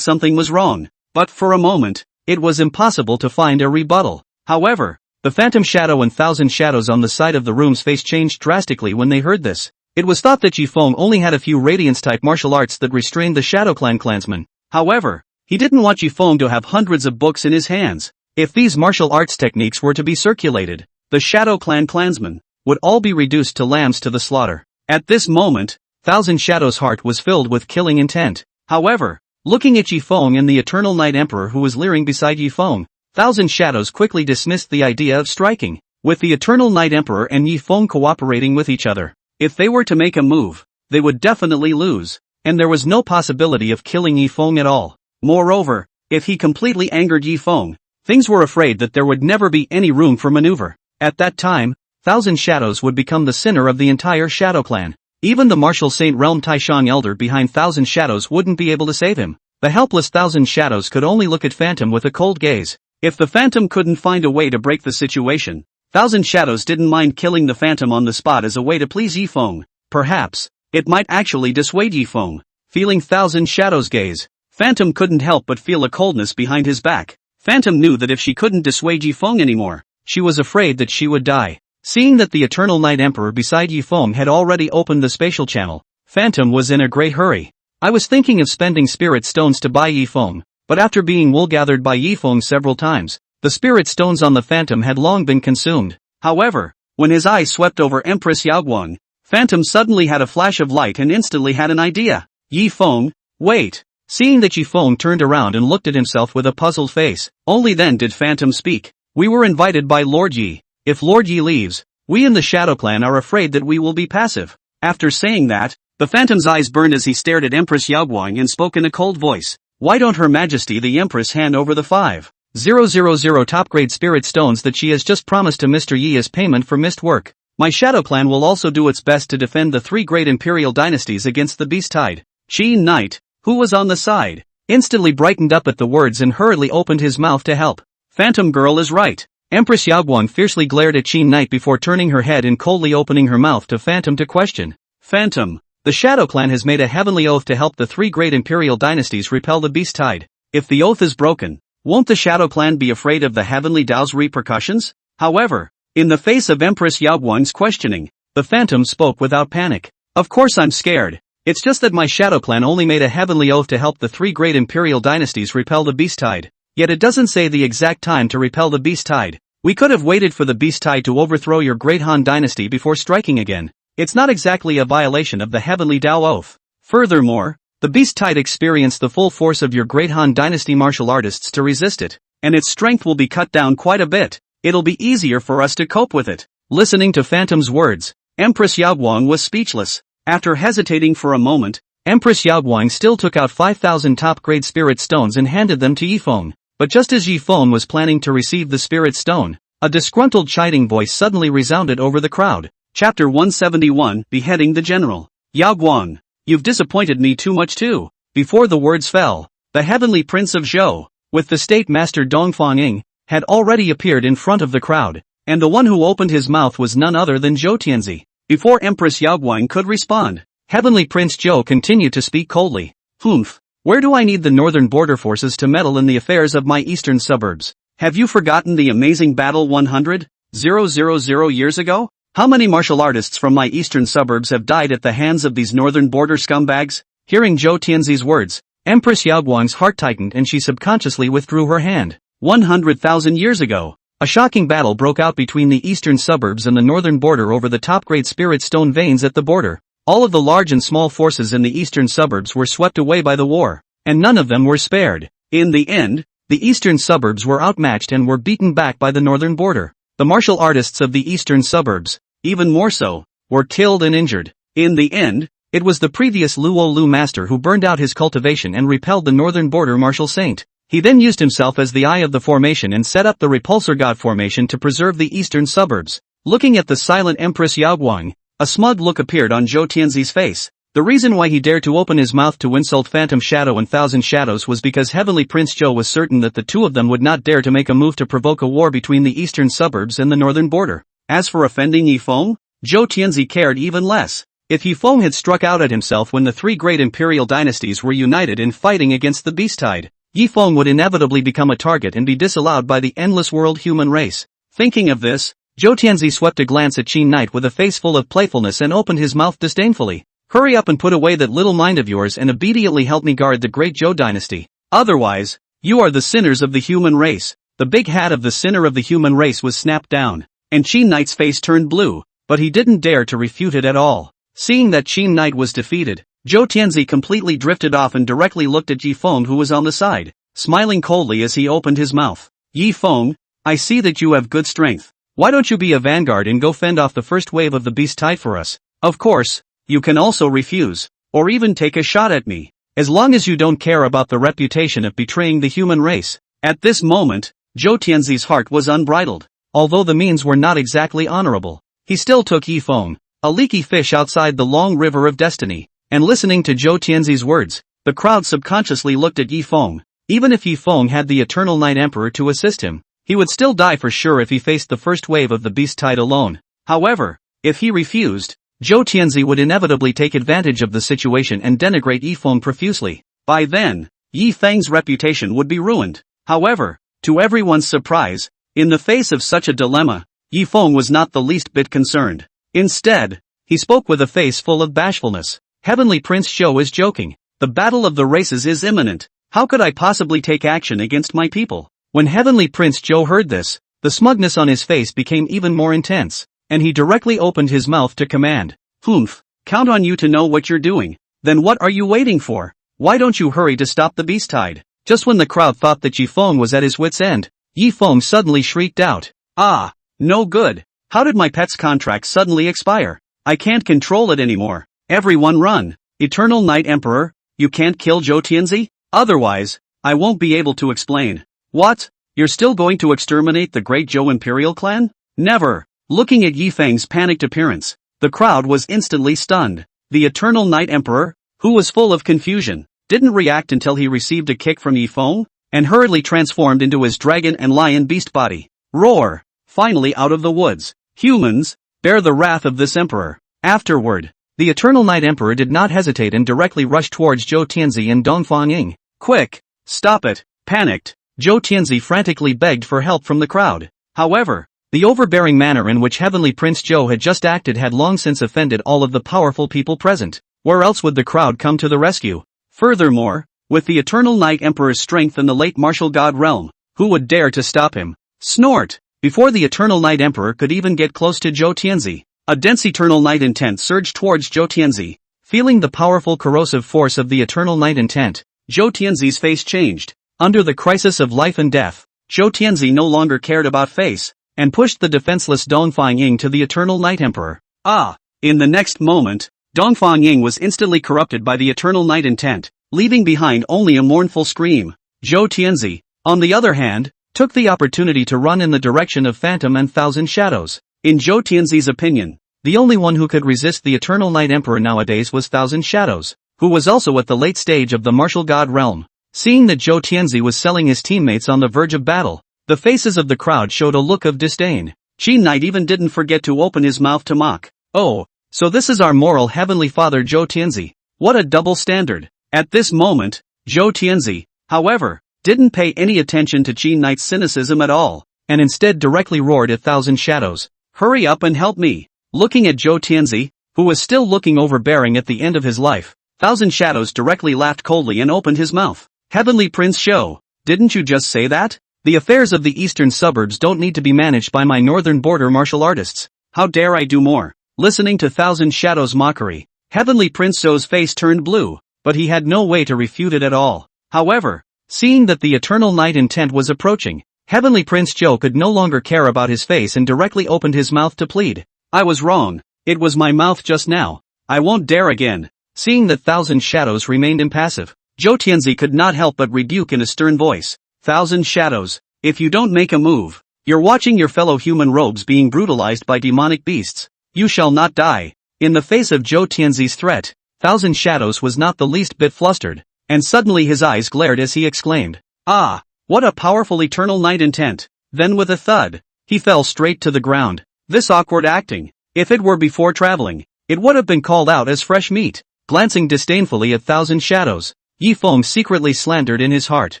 something was wrong, but for a moment, it was impossible to find a rebuttal. However, the Phantom Shadow and Thousand Shadows on the side of the room's face changed drastically when they heard this. It was thought that Yifeng only had a few Radiance-type martial arts that restrained the Shadow Clan clansmen. However, he didn't want Yifeng to have hundreds of books in his hands. If these martial arts techniques were to be circulated, the Shadow Clan clansmen would all be reduced to lambs to the slaughter. At this moment, Thousand Shadows' heart was filled with killing intent. However, looking at Yifeng and the Eternal Night Emperor who was leering beside Yifeng, Thousand Shadows quickly dismissed the idea of striking. With the Eternal Night Emperor and Yifeng cooperating with each other, if they were to make a move, they would definitely lose, and there was no possibility of killing Yifeng at all. Moreover, if he completely angered Yifeng, things were afraid that there would never be any room for maneuver. At that time, Thousand Shadows would become the sinner of the entire Shadow Clan. Even the martial Saint Realm Taishang Elder behind Thousand Shadows wouldn't be able to save him. The helpless Thousand Shadows could only look at Phantom with a cold gaze. If the Phantom couldn't find a way to break the situation, Thousand Shadows didn't mind killing the Phantom on the spot as a way to please Yifeng. Perhaps, it might actually dissuade Yifeng. Feeling Thousand Shadows' gaze, Phantom couldn't help but feel a coldness behind his back. Phantom knew that if she couldn't dissuade Yifeng anymore, she was afraid that she would die. Seeing that the Eternal Night Emperor beside Yifeng had already opened the spatial channel, Phantom was in a great hurry. I was thinking of spending spirit stones to buy Yifeng, but after being wool-gathered by Yifeng several times, the spirit stones on the Phantom had long been consumed. However, when his eyes swept over Empress Yaoguang, Phantom suddenly had a flash of light and instantly had an idea. Yifeng, wait. Seeing that Yifeng turned around and looked at himself with a puzzled face, only then did Phantom speak. We were invited by Lord Yi. If Lord Yi leaves, we in the Shadow Clan are afraid that we will be passive. After saying that, the Phantom's eyes burned as he stared at Empress Yaoguang and spoke in a cold voice. Why don't Her Majesty the Empress hand over the 5,000 top-grade spirit stones that she has just promised to Mr. Yi as payment for missed work? My Shadow Clan will also do its best to defend the three great imperial dynasties against the beast tide. Qi Knight, who was on the side, instantly brightened up at the words and hurriedly opened his mouth to help. Phantom Girl is right. Empress Yaoguang fiercely glared at Qi Knight before turning her head and coldly opening her mouth to Phantom to question. Phantom, the Shadow Clan has made a heavenly oath to help the three great imperial dynasties repel the beast tide. If the oath is broken, won't the Shadow Clan be afraid of the heavenly Dao's repercussions? However, in the face of Empress Yaoguang's questioning, the Phantom spoke without panic. Of course I'm scared. It's just that my Shadow Clan only made a heavenly oath to help the three great imperial dynasties repel the beast tide. Yet it doesn't say the exact time to repel the beast tide. We could have waited for the beast tide to overthrow your great Han dynasty before striking again. It's not exactly a violation of the heavenly Dao oath. Furthermore, the beast tide experienced the full force of your great Han dynasty martial artists to resist it, and its strength will be cut down quite a bit. It'll be easier for us to cope with it. Listening to Phantom's words, Empress Yaoguang was speechless. After hesitating for a moment, Empress Yaoguang still took out 5,000 top-grade spirit stones and handed them to Yifeng. But just as Yifeng was planning to receive the spirit stone, a disgruntled chiding voice suddenly resounded over the crowd. Chapter 171, Beheading the General. Yaoguang, you've disappointed me too much too. Before the words fell, the heavenly prince of Zhou, with the state master Dongfang Ying, had already appeared in front of the crowd, and the one who opened his mouth was none other than Zhou Tianzi. Before Empress Yaoguang could respond, Heavenly Prince Zhou continued to speak coldly. Humph, where do I need the northern border forces to meddle in the affairs of my eastern suburbs? Have you forgotten the amazing battle 100,000 years ago? How many martial artists from my eastern suburbs have died at the hands of these northern border scumbags? Hearing Zhou Tianzi's words, Empress Yaoguang's heart tightened and she subconsciously withdrew her hand. 100,000 years ago, a shocking battle broke out between the eastern suburbs and the northern border over the top-grade spirit stone veins at the border. All of the large and small forces in the eastern suburbs were swept away by the war, and none of them were spared. In the end, the eastern suburbs were outmatched and were beaten back by the northern border. The martial artists of the eastern suburbs, even more so, were killed and injured. In the end, it was the previous Luo Lu master who burned out his cultivation and repelled the northern border martial saint. He then used himself as the eye of the formation and set up the repulsor god formation to preserve the eastern suburbs. Looking at the silent Empress Yaoguang, a smug look appeared on Zhou Tianzi's face. The reason why he dared to open his mouth to insult Phantom Shadow and Thousand Shadows was because Heavenly Prince Zhou was certain that the two of them would not dare to make a move to provoke a war between the eastern suburbs and the northern border. As for offending Yifeng, Zhou Tianzi cared even less. If Yifeng had struck out at himself when the three great imperial dynasties were united in fighting against the Beasttide, Yifeng would inevitably become a target and be disallowed by the endless world human race. Thinking of this, Zhou Tianzi swept a glance at Qin Knight with a face full of playfulness and opened his mouth disdainfully. Hurry up and put away that little mind of yours and immediately help me guard the great Zhou dynasty. Otherwise, you are the sinners of the human race. The big hat of the sinner of the human race was snapped down, and Qin Knight's face turned blue, but he didn't dare to refute it at all. Seeing that Qin Knight was defeated, Zhou Tianzi completely drifted off and directly looked at Yifeng who was on the side, smiling coldly as he opened his mouth. Yifeng, I see that you have good strength. Why don't you be a vanguard and go fend off the first wave of the Beasttide for us? Of course, you can also refuse, or even take a shot at me, as long as you don't care about the reputation of betraying the human race. At this moment, Zhou Tianzi's heart was unbridled. Although the means were not exactly honorable, he still took Yifeng, a leaky fish outside the long river of destiny. And listening to Zhou Tianzi's words, the crowd subconsciously looked at Yifeng. Even if Yifeng had the Eternal Night Emperor to assist him, he would still die for sure if he faced the first wave of the Beasttide alone. However, if he refused, Zhou Tianzi would inevitably take advantage of the situation and denigrate Yifeng profusely. By then, Yifeng's reputation would be ruined. However, to everyone's surprise, in the face of such a dilemma, Yifeng was not the least bit concerned. Instead, he spoke with a face full of bashfulness. Heavenly Prince Zhou is joking. The battle of the races is imminent. How could I possibly take action against my people? When Heavenly Prince Zhou heard this, the smugness on his face became even more intense, and he directly opened his mouth to command. Humph, count on you to know what you're doing. Then what are you waiting for? Why don't you hurry to stop the Beasttide? Just when the crowd thought that Yifeng was at his wit's end, Yifeng suddenly shrieked out. Ah, no good. How did my pet's contract suddenly expire? I can't control it anymore. Everyone run. Eternal Night Emperor, you can't kill Zhou Tianzi? Otherwise, I won't be able to explain. What? You're still going to exterminate the great Zhou Imperial clan? Never. Looking at Yifeng's panicked appearance, the crowd was instantly stunned. The Eternal Night Emperor, who was full of confusion, didn't react until he received a kick from Yifeng, and hurriedly transformed into his dragon and lion beast body. Roar! Finally out of the woods. Humans, bear the wrath of this emperor. Afterward, the Eternal Night Emperor did not hesitate and directly rushed towards Zhou Tianzi and Dongfang Ying. Quick! Stop it! Panicked, Zhou Tianzi frantically begged for help from the crowd. However, the overbearing manner in which Heavenly Prince Zhou had just acted had long since offended all of the powerful people present. Where else would the crowd come to the rescue? Furthermore, with the Eternal Night Emperor's strength in the late martial god realm, who would dare to stop him? Snort! Before the Eternal Night Emperor could even get close to Zhou Tianzi, a dense eternal night intent surged towards Zhou Tianzi. Feeling the powerful corrosive force of the eternal night intent, Zhou Tianzi's face changed. Under the crisis of life and death, Zhou Tianzi no longer cared about face, and pushed the defenseless Dongfang Ying to the Eternal Night Emperor. Ah! In the next moment, Dongfang Ying was instantly corrupted by the eternal night intent, leaving behind only a mournful scream. Zhou Tianzi, on the other hand, took the opportunity to run in the direction of Phantom and Thousand Shadows. In Zhou Tianzi's opinion, the only one who could resist the Eternal Night Emperor nowadays was Thousand Shadows, who was also at the late stage of the martial god realm. Seeing that Zhou Tianzi was selling his teammates on the verge of battle, the faces of the crowd showed a look of disdain. Qin Knight even didn't forget to open his mouth to mock. Oh, so this is our moral heavenly father Zhou Tianzi. What a double standard. At this moment, Zhou Tianzi, however, didn't pay any attention to Qin Knight's cynicism at all, and instead directly roared at Thousand Shadows. Hurry up and help me. Looking at Zhou Tianzi, who was still looking overbearing at the end of his life, Thousand Shadows directly laughed coldly and opened his mouth. Heavenly Prince Show, didn't you just say that? The affairs of the eastern suburbs don't need to be managed by my northern border martial artists. How dare I do more? Listening to Thousand Shadows' mockery, Heavenly Prince Show's face turned blue, but he had no way to refute it at all. However, seeing that the Eternal Night intent was approaching, Heavenly Prince Joe could no longer care about his face and directly opened his mouth to plead. I was wrong. It was my mouth just now. I won't dare again. Seeing that Thousand Shadows remained impassive, Zhou Tianzi could not help but rebuke in a stern voice. Thousand Shadows, if you don't make a move, you're watching your fellow human robes being brutalized by demonic beasts. You shall not die. In the face of Zhou Tianzi's threat, Thousand Shadows was not the least bit flustered, and suddenly his eyes glared as he exclaimed, "Ah, what a powerful Eternal Night intent." Then with a thud, he fell straight to the ground. This awkward acting, if it were before traveling, it would have been called out as fresh meat. Glancing disdainfully at Thousand Shadows, Yi Feng secretly slandered in his heart,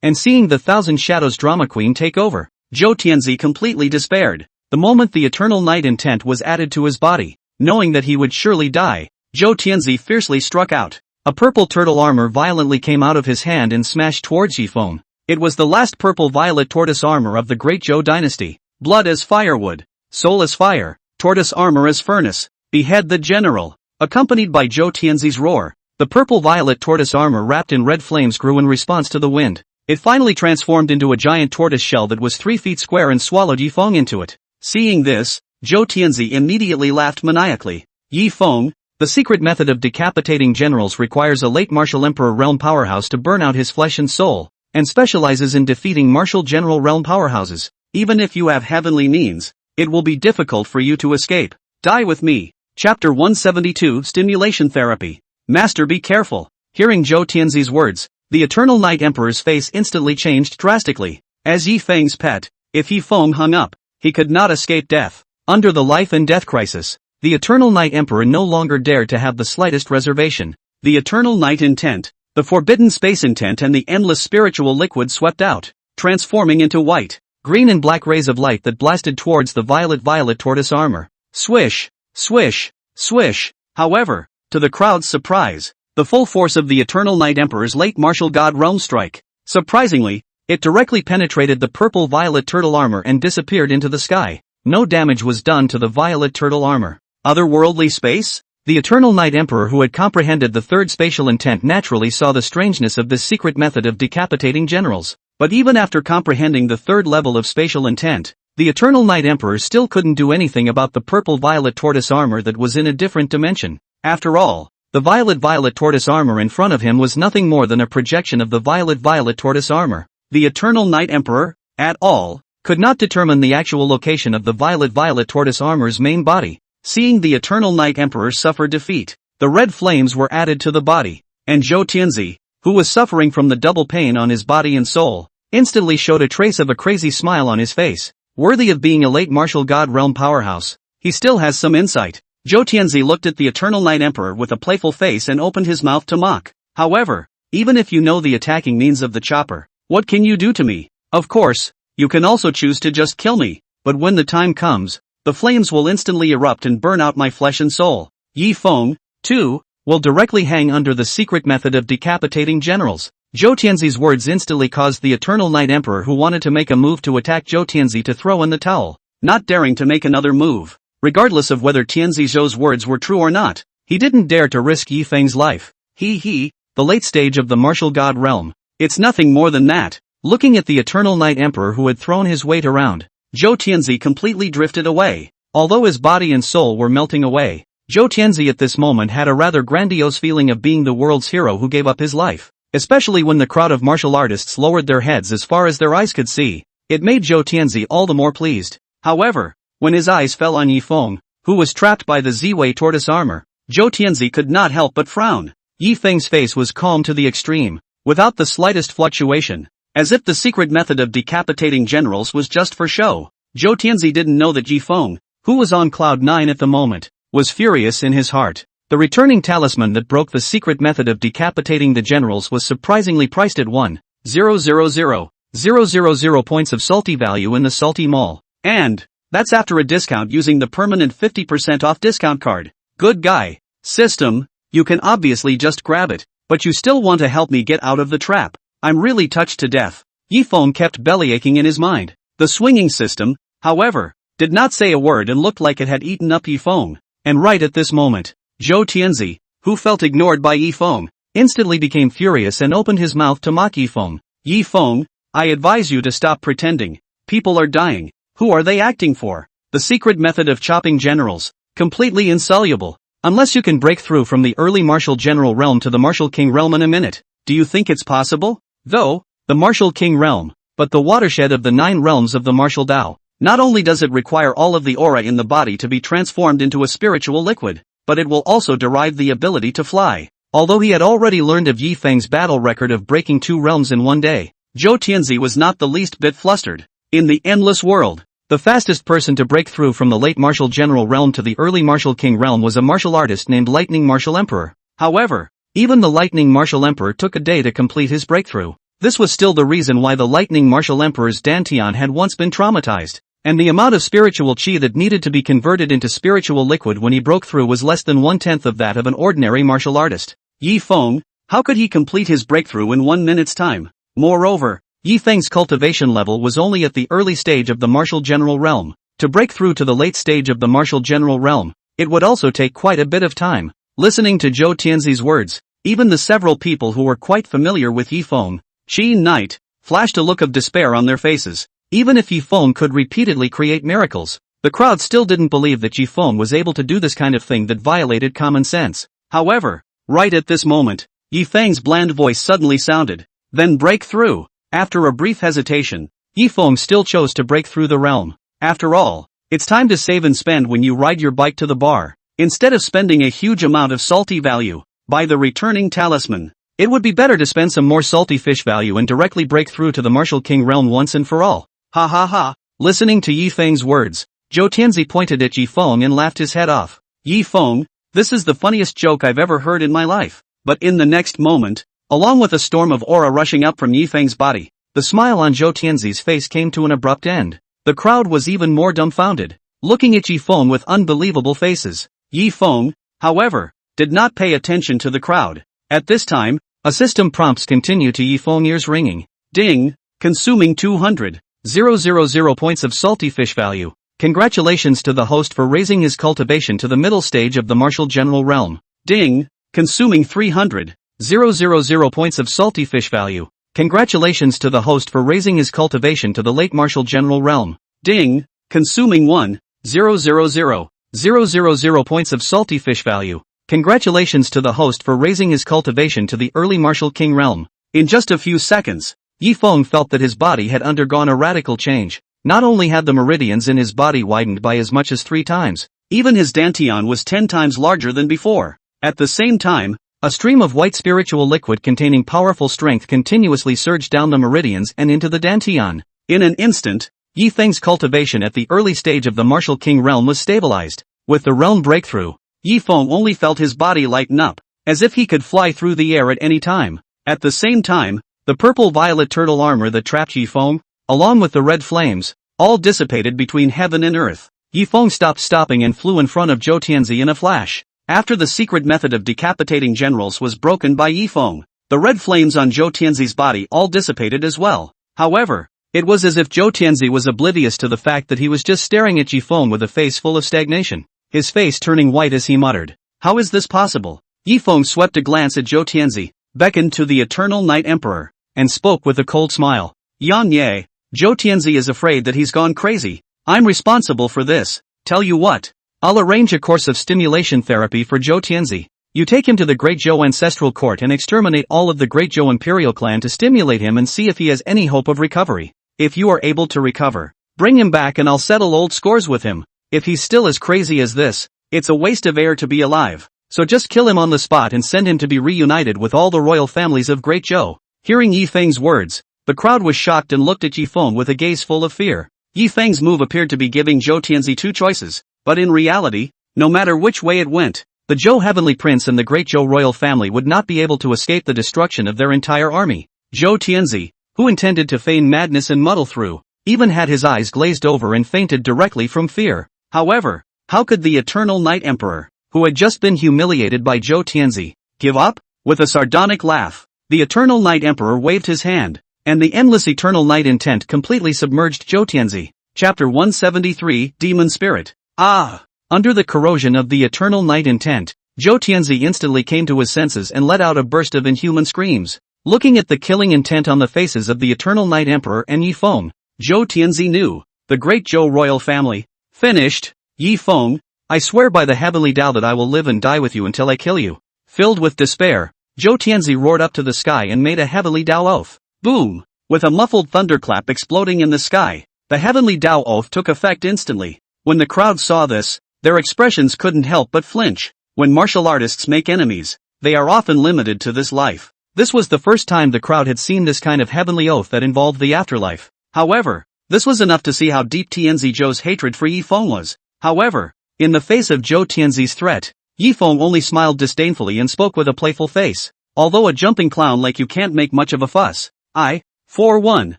and seeing the Thousand Shadows drama queen take over, Zhou Tianzi completely despaired. The moment the Eternal Night intent was added to his body, knowing that he would surely die, Zhou Tianzi fiercely struck out. A purple turtle armor violently came out of his hand and smashed towards Yi Feng. It was the last purple-violet tortoise armor of the Great Zhou dynasty. Blood as firewood, soul as fire, tortoise armor as furnace, behead the general. Accompanied by Zhou Tianzi's roar, the purple-violet tortoise armor wrapped in red flames grew in response to the wind. It finally transformed into a giant tortoise shell that was 3 feet square and swallowed Yi Feng into it. Seeing this, Zhou Tianzi immediately laughed maniacally. Yi Feng, the secret method of decapitating generals requires a late martial emperor realm powerhouse to burn out his flesh and soul, and specializes in defeating martial general realm powerhouses. Even if you have heavenly means, it will be difficult for you to escape. Die with me. Chapter 172 Stimulation Therapy. Master, be careful. Hearing Zhou Tianzi's words, the Eternal Night Emperor's face instantly changed drastically. As Yi Feng's pet, if Yi Feng hung up, he could not escape death. Under the life and death crisis, the Eternal Night Emperor no longer dared to have the slightest reservation. The Eternal Night intent, the forbidden space intent and the endless spiritual liquid swept out, transforming into white, green and black rays of light that blasted towards the violet tortoise armor. Swish, swish, swish. However, to the crowd's surprise, the full force of the Eternal Night Emperor's late martial god realm strike, surprisingly, it directly penetrated the purple-violet turtle armor and disappeared into the sky. No damage was done to the violet turtle armor. Otherworldly space? The Eternal Night Emperor, who had comprehended the third spatial intent, naturally saw the strangeness of this secret method of decapitating generals. But even after comprehending the third level of spatial intent, the Eternal Night Emperor still couldn't do anything about the purple-violet tortoise armor that was in a different dimension. After all, the violet tortoise armor in front of him was nothing more than a projection of the violet tortoise armor. The Eternal Night Emperor, at all, could not determine the actual location of the violet tortoise armor's main body. Seeing the Eternal Night Emperor suffer defeat, the red flames were added to the body, and Zhou Tianzi, who was suffering from the double pain on his body and soul, instantly showed a trace of a crazy smile on his face. Worthy of being a late martial god realm powerhouse, he still has some insight. Zhou Tianzi looked at the Eternal Night Emperor with a playful face and opened his mouth to mock. However, even if you know the attacking means of the chopper, what can you do to me? Of course, you can also choose to just kill me, but when the time comes, the flames will instantly erupt and burn out my flesh and soul. Yi Feng, too, will directly hang under the secret method of decapitating generals. Zhou Tianzi's words instantly caused the Eternal Night Emperor, who wanted to make a move to attack Zhou Tianzi, to throw in the towel, not daring to make another move. Regardless of whether Tianzi Zhou's words were true or not, he didn't dare to risk Yi Feng's life. The late stage of the martial god realm. It's nothing more than that. Looking at the Eternal Night Emperor, who had thrown his weight around, Zhou Tianzi completely drifted away. Although his body and soul were melting away, Zhou Tianzi at this moment had a rather grandiose feeling of being the world's hero who gave up his life. Especially when the crowd of martial artists lowered their heads as far as their eyes could see, it made Zhou Tianzi all the more pleased. However, when his eyes fell on Yi Feng, who was trapped by the Z-Wei tortoise armor, Zhou Tianzi could not help but frown. Yi Feng's face was calm to the extreme, without the slightest fluctuation, as if the secret method of decapitating generals was just for show. Zhou Tianzi didn't know that Yi Feng, who was on cloud 9 at the moment, was furious in his heart. The returning talisman that broke the secret method of decapitating the generals was surprisingly priced at 1,000,000 points of salty value in the Salty Mall. And that's after a discount using the permanent 50% off discount card. Good guy. System, You can obviously just grab it, but you still want to help me get out of the trap. I'm really touched to death. Yifeng kept bellyaching in his mind. The swinging system, however, did not say a word and looked like it had eaten up Yifeng. And right at this moment, Zhou Tianzi, who felt ignored by Yifeng, instantly became furious and opened his mouth to mock Yifeng. Yifeng, I advise you to stop pretending. People are dying. Who are they acting for? The secret method of chopping generals. Completely insoluble. Unless you can break through from the early martial general realm to the martial king realm in a minute. Do you think it's possible? Though, the martial king realm, but the watershed of the 9 realms of the martial Dao. Not only does it require all of the aura in the body to be transformed into a spiritual liquid, but it will also derive the ability to fly. Although he had already learned of Yifeng's battle record of breaking 2 realms in one day, Zhou Tianzi was not the least bit flustered. In the endless world, the fastest person to break through from the late martial general realm to the early martial king realm was a martial artist named Lightning Martial Emperor. However, even the Lightning Martial Emperor took a day to complete his breakthrough. This was still the reason why the Lightning Martial Emperor's Dantian had once been traumatized. And the amount of spiritual chi that needed to be converted into spiritual liquid when he broke through was less than 1/10 of that of an ordinary martial artist. Yifeng, how could he complete his breakthrough in 1 minute's time? Moreover, Yifeng's cultivation level was only at the early stage of the martial general realm. To break through to the late stage of the martial general realm, it would also take quite a bit of time. Listening to Zhou Tianzi's words, even the several people who were quite familiar with Yifeng, Qi Knight, flashed a look of despair on their faces. Even if Yifeng could repeatedly create miracles, the crowd still didn't believe that Yifeng was able to do this kind of thing that violated common sense. However, right at this moment, Yifeng's bland voice suddenly sounded. Then break through. After a brief hesitation, Yifeng still chose to break through the realm. After all, it's time to save and spend when you ride your bike to the bar. Instead of spending a huge amount of salty value, buy the returning talisman. It would be better to spend some more salty fish value and directly break through to the martial king realm once and for all. Ha ha ha. Listening to Yifeng's words, Zhou Tianzi pointed at Yifeng and laughed his head off. Yifeng, this is the funniest joke I've ever heard in my life. But in the next moment, along with a storm of aura rushing up from Yifeng's body, the smile on Zhou Tianzi's face came to an abrupt end. The crowd was even more dumbfounded, looking at Yifeng with unbelievable faces. Yifeng, however, did not pay attention to the crowd. At this time, a system prompts continue to Yifeng ears ringing. Ding, consuming 200,000 points of salty fish value. Congratulations to the host for raising his cultivation to the middle stage of the martial general realm. Ding, consuming 300,000 points of salty fish value. Congratulations to the host for raising his cultivation to the late martial general realm. Ding, consuming 1,000,000 points of salty fish value. Congratulations to the host for raising his cultivation to the early martial king realm. In just a few seconds, Yifeng felt that his body had undergone a radical change. Not only had the meridians in his body widened by as much as 3 times, even his dantian was 10 times larger than before. At the same time, a stream of white spiritual liquid containing powerful strength continuously surged down the meridians and into the dantian. In an instant, Yifeng's cultivation at the early stage of the martial king realm was stabilized. With the realm breakthrough, Yifeng only felt his body lighten up, as if he could fly through the air at any time. At the same time, the purple-violet turtle armor that trapped Yifeng, along with the red flames, all dissipated between heaven and earth. Yifeng stopping and flew in front of Zhou Tianzi in a flash. After the secret method of decapitating generals was broken by Yifeng, the red flames on Zhou Tianzi's body all dissipated as well. However, it was as if Zhou Tianzi was oblivious to the fact that he was just staring at Yifeng with a face full of stagnation, his face turning white as he muttered, "How is this possible?" Yifeng swept a glance at Zhou Tianzi, beckoned to the Eternal Night Emperor, and spoke with a cold smile. "Yan Ye, Zhou Tianzi is afraid that he's gone crazy. I'm responsible for this. Tell you what, I'll arrange a course of stimulation therapy for Zhou Tianzi. You take him to the Great Zhou Ancestral Court and exterminate all of the Great Zhou Imperial clan to stimulate him and see if he has any hope of recovery. If you are able to recover, bring him back and I'll settle old scores with him. If he's still as crazy as this, it's a waste of air to be alive. So just kill him on the spot and send him to be reunited with all the royal families of Great Zhou." Hearing Yifeng's words, the crowd was shocked and looked at Yifeng with a gaze full of fear. Yifeng's move appeared to be giving Zhou Tianzi 2 choices, but in reality, no matter which way it went, the Zhou Heavenly Prince and the Great Zhou royal family would not be able to escape the destruction of their entire army. Zhou Tianzi, who intended to feign madness and muddle through, even had his eyes glazed over and fainted directly from fear. However, how could the Eternal Night Emperor, who had just been humiliated by Zhou Tianzi. Give up? With a sardonic laugh, the Eternal Night Emperor waved his hand, and the endless Eternal Night intent completely submerged Zhou Tianzi. Chapter 173, Demon Spirit. Ah! Under the corrosion of the Eternal Night intent, Zhou Tianzi instantly came to his senses and let out a burst of inhuman screams. Looking at the killing intent on the faces of the Eternal Night Emperor and Yi Feng, Zhou Tianzi knew, the great Zhou royal family. Finished. Yi Feng, I swear by the heavenly Tao that I will live and die with you until I kill you. Filled with despair, Zhou Tianzi roared up to the sky and made a heavenly Tao oath. Boom! With a muffled thunderclap exploding in the sky, the heavenly Tao oath took effect instantly. When the crowd saw this, their expressions couldn't help but flinch. When martial artists make enemies, they are often limited to this life. This was the first time the crowd had seen this kind of heavenly oath that involved the afterlife. However, this was enough to see how deep Tianzi Zhou's hatred for Yi Feng was. However, in the face of Zhou Tianzi's threat, Yi Feng only smiled disdainfully and spoke with a playful face. Although a jumping clown like you can't make much of a fuss, I, for one,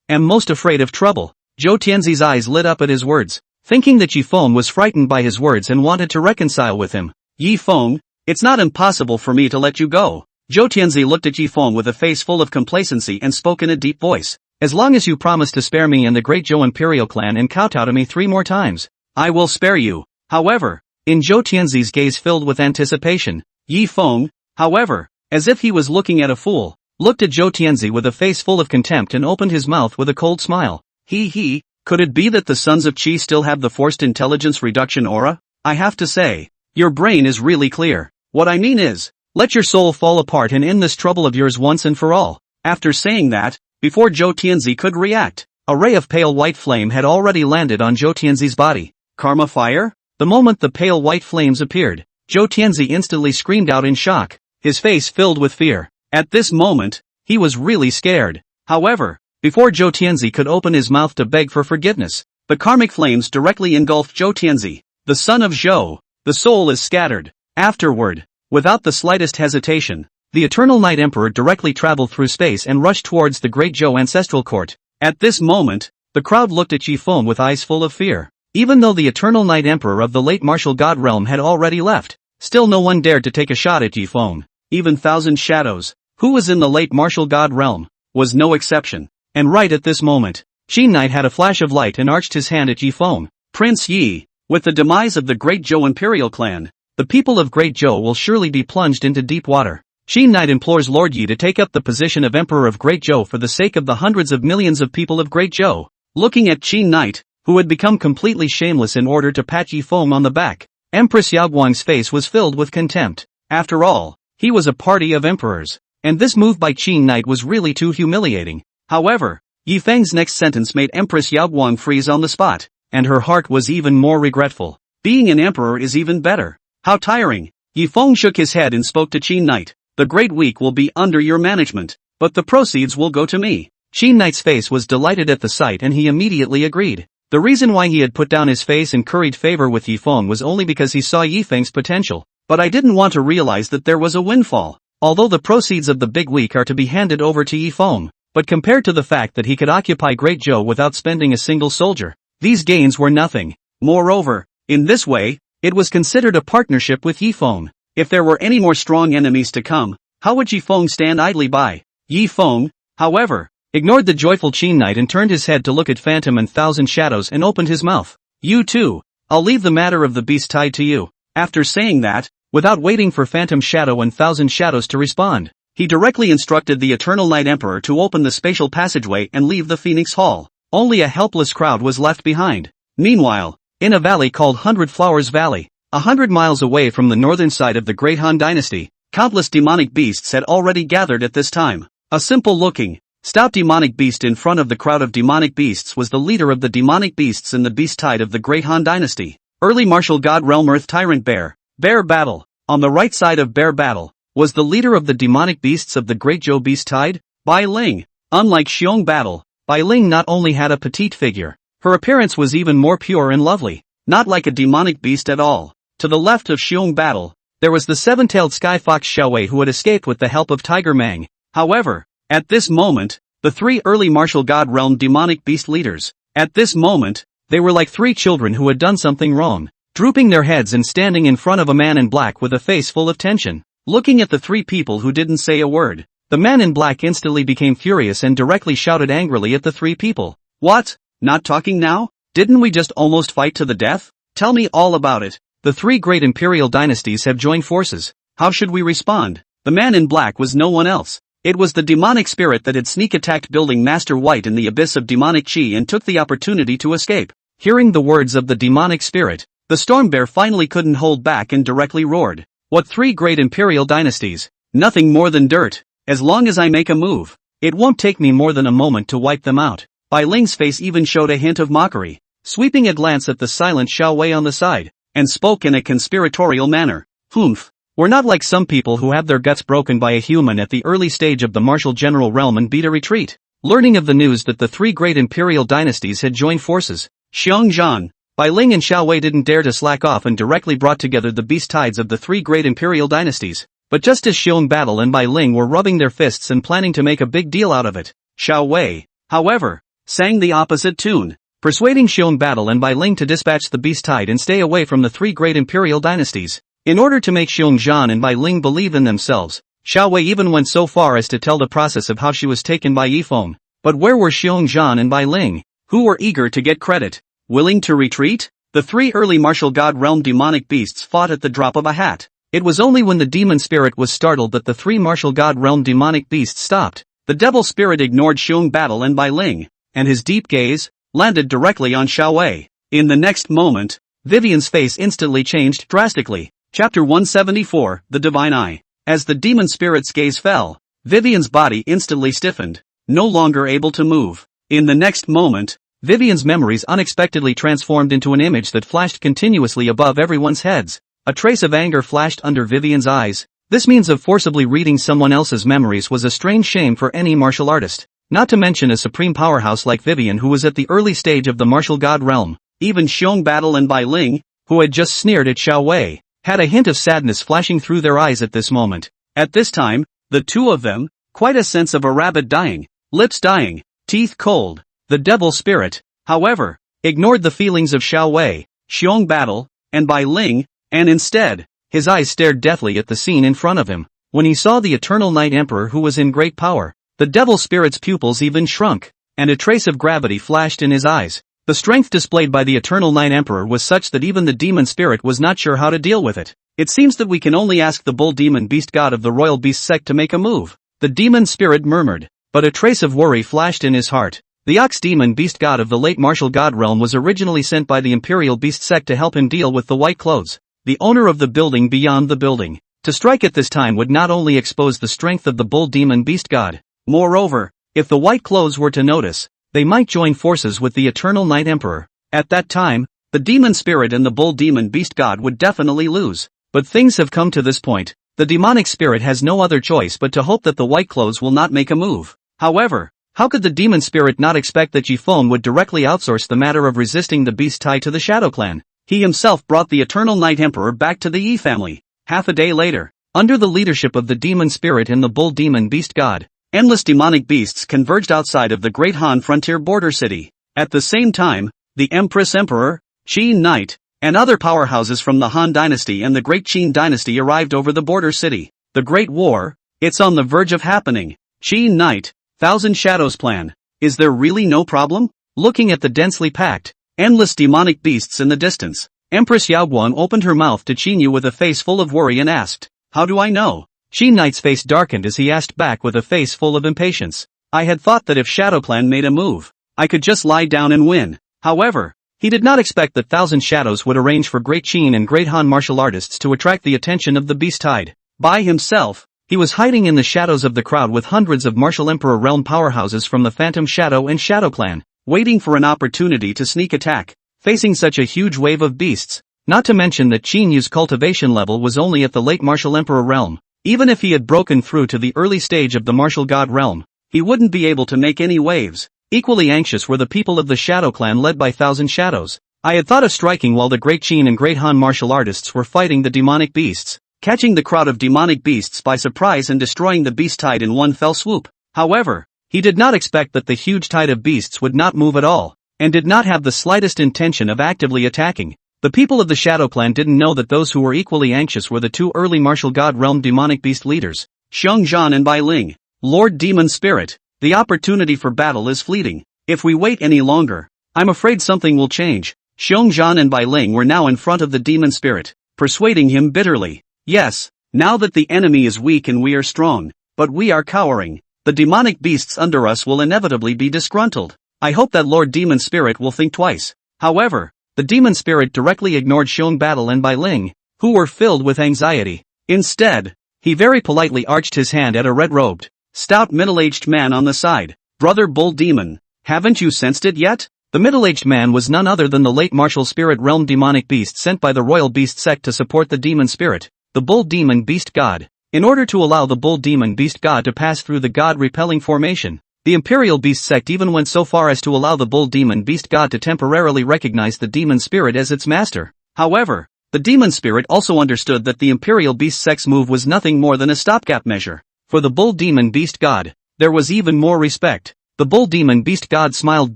am most afraid of trouble. Zhou Tianzi's eyes lit up at his words, thinking that Yi Feng was frightened by his words and wanted to reconcile with him. Yi Feng, it's not impossible for me to let you go. Zhou Tianzi looked at Yi Feng with a face full of complacency and spoke in a deep voice. As long as you promise to spare me and the great Zhou imperial clan and kowtow to me 3 more times, I will spare you. However, in Zhou Tianzi's gaze filled with anticipation, Yi Feng, however, as if he was looking at a fool, looked at Zhou Tianzi with a face full of contempt and opened his mouth with a cold smile. Could it be that the sons of Qi still have the forced intelligence reduction aura? I have to say, your brain is really clear. What I mean is, let your soul fall apart and end this trouble of yours once and for all. After saying that, before Zhou Tianzi could react, a ray of pale white flame had already landed on Zhou Tianzi's body. Karma fire? The moment the pale white flames appeared, Zhou Tianzi instantly screamed out in shock, his face filled with fear. At this moment, he was really scared. However, before Zhou Tianzi could open his mouth to beg for forgiveness, the karmic flames directly engulfed Zhou Tianzi. The son of Zhou, the soul is scattered. Afterward, without the slightest hesitation, the Eternal Night Emperor directly traveled through space and rushed towards the Great Zhou ancestral court. At this moment, the crowd looked at Yi Feng with eyes full of fear. Even though the Eternal Night Emperor of the late martial god realm had already left, still no one dared to take a shot at Yi Feng. Even Thousand Shadows, who was in the late martial god realm, was no exception. And right at this moment, Qi Knight had a flash of light and arched his hand at Yi Feng. Prince Yi, with the demise of the Great Zhou imperial clan, the people of Great Zhou will surely be plunged into deep water. Qi Knight implores Lord Yi to take up the position of Emperor of Great Zhou for the sake of the hundreds of millions of people of Great Zhou. Looking at Qi Knight, who had become completely shameless in order to pat Yi Feng on the back, Empress Yaoguang's face was filled with contempt. After all, he was a party of emperors, and this move by Qi Knight was really too humiliating. However, Yi Feng's next sentence made Empress Yaoguang freeze on the spot, and her heart was even more regretful. Being an emperor is even better. How tiring. Yi Feng shook his head and spoke to Qi Knight. The Great Week will be under your management, but the proceeds will go to me. Qi Knight's face was delighted at the sight and he immediately agreed. The reason why he had put down his face and curried favor with Yi Feng was only because he saw Yi Feng's potential. But I didn't want to realize that there was a windfall. Although the proceeds of the big week are to be handed over to Yi Feng, but compared to the fact that he could occupy Great Zhou without spending a single soldier, these gains were nothing. Moreover, in this way, it was considered a partnership with Yi Feng. If there were any more strong enemies to come, how would Yi Feng stand idly by? Yi Feng, however, ignored the joyful Qi Knight and turned his head to look at Phantom and Thousand Shadows and opened his mouth. You too, I'll leave the matter of the beast tied to you. After saying that, without waiting for Phantom Shadow and Thousand Shadows to respond, he directly instructed the Eternal Night Emperor to open the spatial passageway and leave the Phoenix Hall. Only a helpless crowd was left behind. Meanwhile, in a valley called Hundred Flowers Valley, 100 miles away from the northern side of the Great Han Dynasty, countless demonic beasts had already gathered at this time. A simple-looking, stout demonic beast in front of the crowd of demonic beasts was the leader of the demonic beasts in the beast tide of the Great Han Dynasty. Early martial god realm Earth Tyrant Bear. Bear Battle. On the right side of Bear Battle, was the leader of the demonic beasts of the Great Zhou Beast Tide, Bai Ling. Unlike Xiong Battle, Bai Ling not only had a petite figure, her appearance was even more pure and lovely, not like a demonic beast at all. To the left of Xiong Battle, there was the seven-tailed sky fox Xiaowei who had escaped with the help of Tiger Mang. However, at this moment, the 3 early martial god realm demonic beast leaders, at this moment, they were like 3 children who had done something wrong. drooping their heads and standing in front of a man in black with a face full of tension, looking at the three people who didn't say a word. The man in black instantly became furious and directly shouted angrily at the three people. "What? Not talking now? Didn't we just almost fight to the death? Tell me all about it. The three great imperial dynasties have joined forces. How should we respond?" The man in black was no one else. It was the demonic spirit that had sneak attacked Building Master White in the abyss of demonic chi and took the opportunity to escape. Hearing the words of the demonic spirit, the storm bear finally couldn't hold back and directly roared. "What three great imperial dynasties? Nothing more than dirt. As long as I make a move, it won't take me more than a moment to wipe them out." Bai Ling's face even showed a hint of mockery, sweeping a glance at the silent Xiao Wei on the side, and spoke in a conspiratorial manner. "Humph. We're not like some people who have their guts broken by a human at the early stage of the martial general realm and beat a retreat." Learning of the news that the three great imperial dynasties had joined forces, Xiong Zhan, Bai Ling and Xiao Wei didn't dare to slack off and directly brought together the beast tides of the three great imperial dynasties. But just as Xiong Battle and Bai Ling were rubbing their fists and planning to make a big deal out of it, Xiao Wei, however, sang the opposite tune, persuading Xiong Battle and Bai Ling to dispatch the beast tide and stay away from the three great imperial dynasties. In order to make Xiong Zhan and Bai Ling believe in themselves, Xiao Wei even went so far as to tell the process of how she was taken by Yifeng. But where were Xiong Zhan and Bai Ling, who were eager to get credit? Willing to retreat? The three early martial god realm demonic beasts fought at the drop of a hat. It was only when the demon spirit was startled that the three martial god realm demonic beasts stopped. The devil spirit ignored Xiong Battle and Bai Ling, and his deep gaze landed directly on Xiao Wei. In the next moment, Vivian's face instantly changed drastically. Chapter 174, The Divine Eye. As the demon spirit's gaze fell, Vivian's body instantly stiffened, no longer able to move. In the next moment, Vivian's memories unexpectedly transformed into an image that flashed continuously above everyone's heads. A trace of anger flashed under Vivian's eyes. This means of forcibly reading someone else's memories was a strange shame for any martial artist, not to mention a supreme powerhouse like Vivian who was at the early stage of the martial god realm. Even Xiong Battle and Bai Ling, who had just sneered at Xiao Wei, had a hint of sadness flashing through their eyes at this moment. At this time, the two of them, quite a sense of a rabbit dying, lips dying, teeth cold. The devil spirit, however, ignored the feelings of Xiao Wei, Xiong Battle, and Bai Ling, and instead, his eyes stared deathly at the scene in front of him. When he saw the Eternal Night Emperor who was in great power, the devil spirit's pupils even shrunk, and a trace of gravity flashed in his eyes. The strength displayed by the Eternal Night Emperor was such that even the demon spirit was not sure how to deal with it. It seems that we can only ask the bull demon beast god of the royal beast sect to make a move. The demon spirit murmured, but a trace of worry flashed in his heart. The ox demon beast god of the late martial god realm was originally sent by the imperial beast sect to help him deal with the white clothes, the owner of the building beyond the building. To strike at this time would not only expose the strength of the bull demon beast god. Moreover, if the white clothes were to notice, they might join forces with the Eternal Night Emperor. At that time, the demon spirit and the bull demon beast god would definitely lose. But things have come to this point. The demonic spirit has no other choice but to hope that the white clothes will not make a move. However, how could the demon spirit not expect that Jifeng would directly outsource the matter of resisting the beast tie to the Shadow Clan? He himself brought the Eternal Night Emperor back to the Yi family. Half a day later, under the leadership of the demon spirit and the bull demon beast god, endless demonic beasts converged outside of the Great Han frontier border city. At the same time, the Empress Emperor, Qin Knight, and other powerhouses from the Han dynasty and the Great Qin dynasty arrived over the border city. The Great War, it's on the verge of happening. Qin Knight, Thousand Shadows plan. Is there really no problem? Looking at the densely packed, endless demonic beasts in the distance, Empress Yaoguang opened her mouth to Qin Yu with a face full of worry and asked, "How do I know?" Qin Knight's face darkened as he asked back with a face full of impatience. "I had thought that if Shadow Clan made a move, I could just lie down and win." However, he did not expect that Thousand Shadows would arrange for Great Qin and Great Han martial artists to attract the attention of the Beast Tide. By himself, he was hiding in the shadows of the crowd with hundreds of martial emperor realm powerhouses from the Phantom Shadow and Shadow Clan, waiting for an opportunity to sneak attack. Facing such a huge wave of beasts, not to mention that Qin Yu's cultivation level was only at the late martial emperor realm. Even if he had broken through to the early stage of the martial god realm, he wouldn't be able to make any waves. Equally anxious were the people of the Shadow Clan led by Thousand Shadows. I had thought of striking while the Great Qin and Great Han martial artists were fighting the demonic beasts, catching the crowd of demonic beasts by surprise and destroying the beast tide in one fell swoop. However, he did not expect that the huge tide of beasts would not move at all, and did not have the slightest intention of actively attacking. The people of the Shadow Clan didn't know that those who were equally anxious were the two early martial god realm demonic beast leaders, Xiongzhan and Bai Ling. Lord Demon Spirit, the opportunity for battle is fleeting. If we wait any longer, I'm afraid something will change. Xiongzhan and Bai Ling were now in front of the Demon Spirit, persuading him bitterly. Yes, now that the enemy is weak and we are strong, but we are cowering, the demonic beasts under us will inevitably be disgruntled. I hope that Lord Demon Spirit will think twice. However, the Demon Spirit directly ignored Xiong Battle and Bai Ling, who were filled with anxiety. Instead, he very politely arched his hand at a red-robed, stout middle-aged man on the side. Brother Bull Demon, haven't you sensed it yet? The middle-aged man was none other than the late martial spirit realm demonic beast sent by the royal beast sect to support the demon spirit, the bull demon beast god. In order to allow the bull demon beast god to pass through the god-repelling formation, the imperial beast sect even went so far as to allow the bull demon beast god to temporarily recognize the demon spirit as its master. However, the demon spirit also understood that the imperial beast sect's move was nothing more than a stopgap measure. For the bull demon beast god, there was even more respect. The bull demon beast god smiled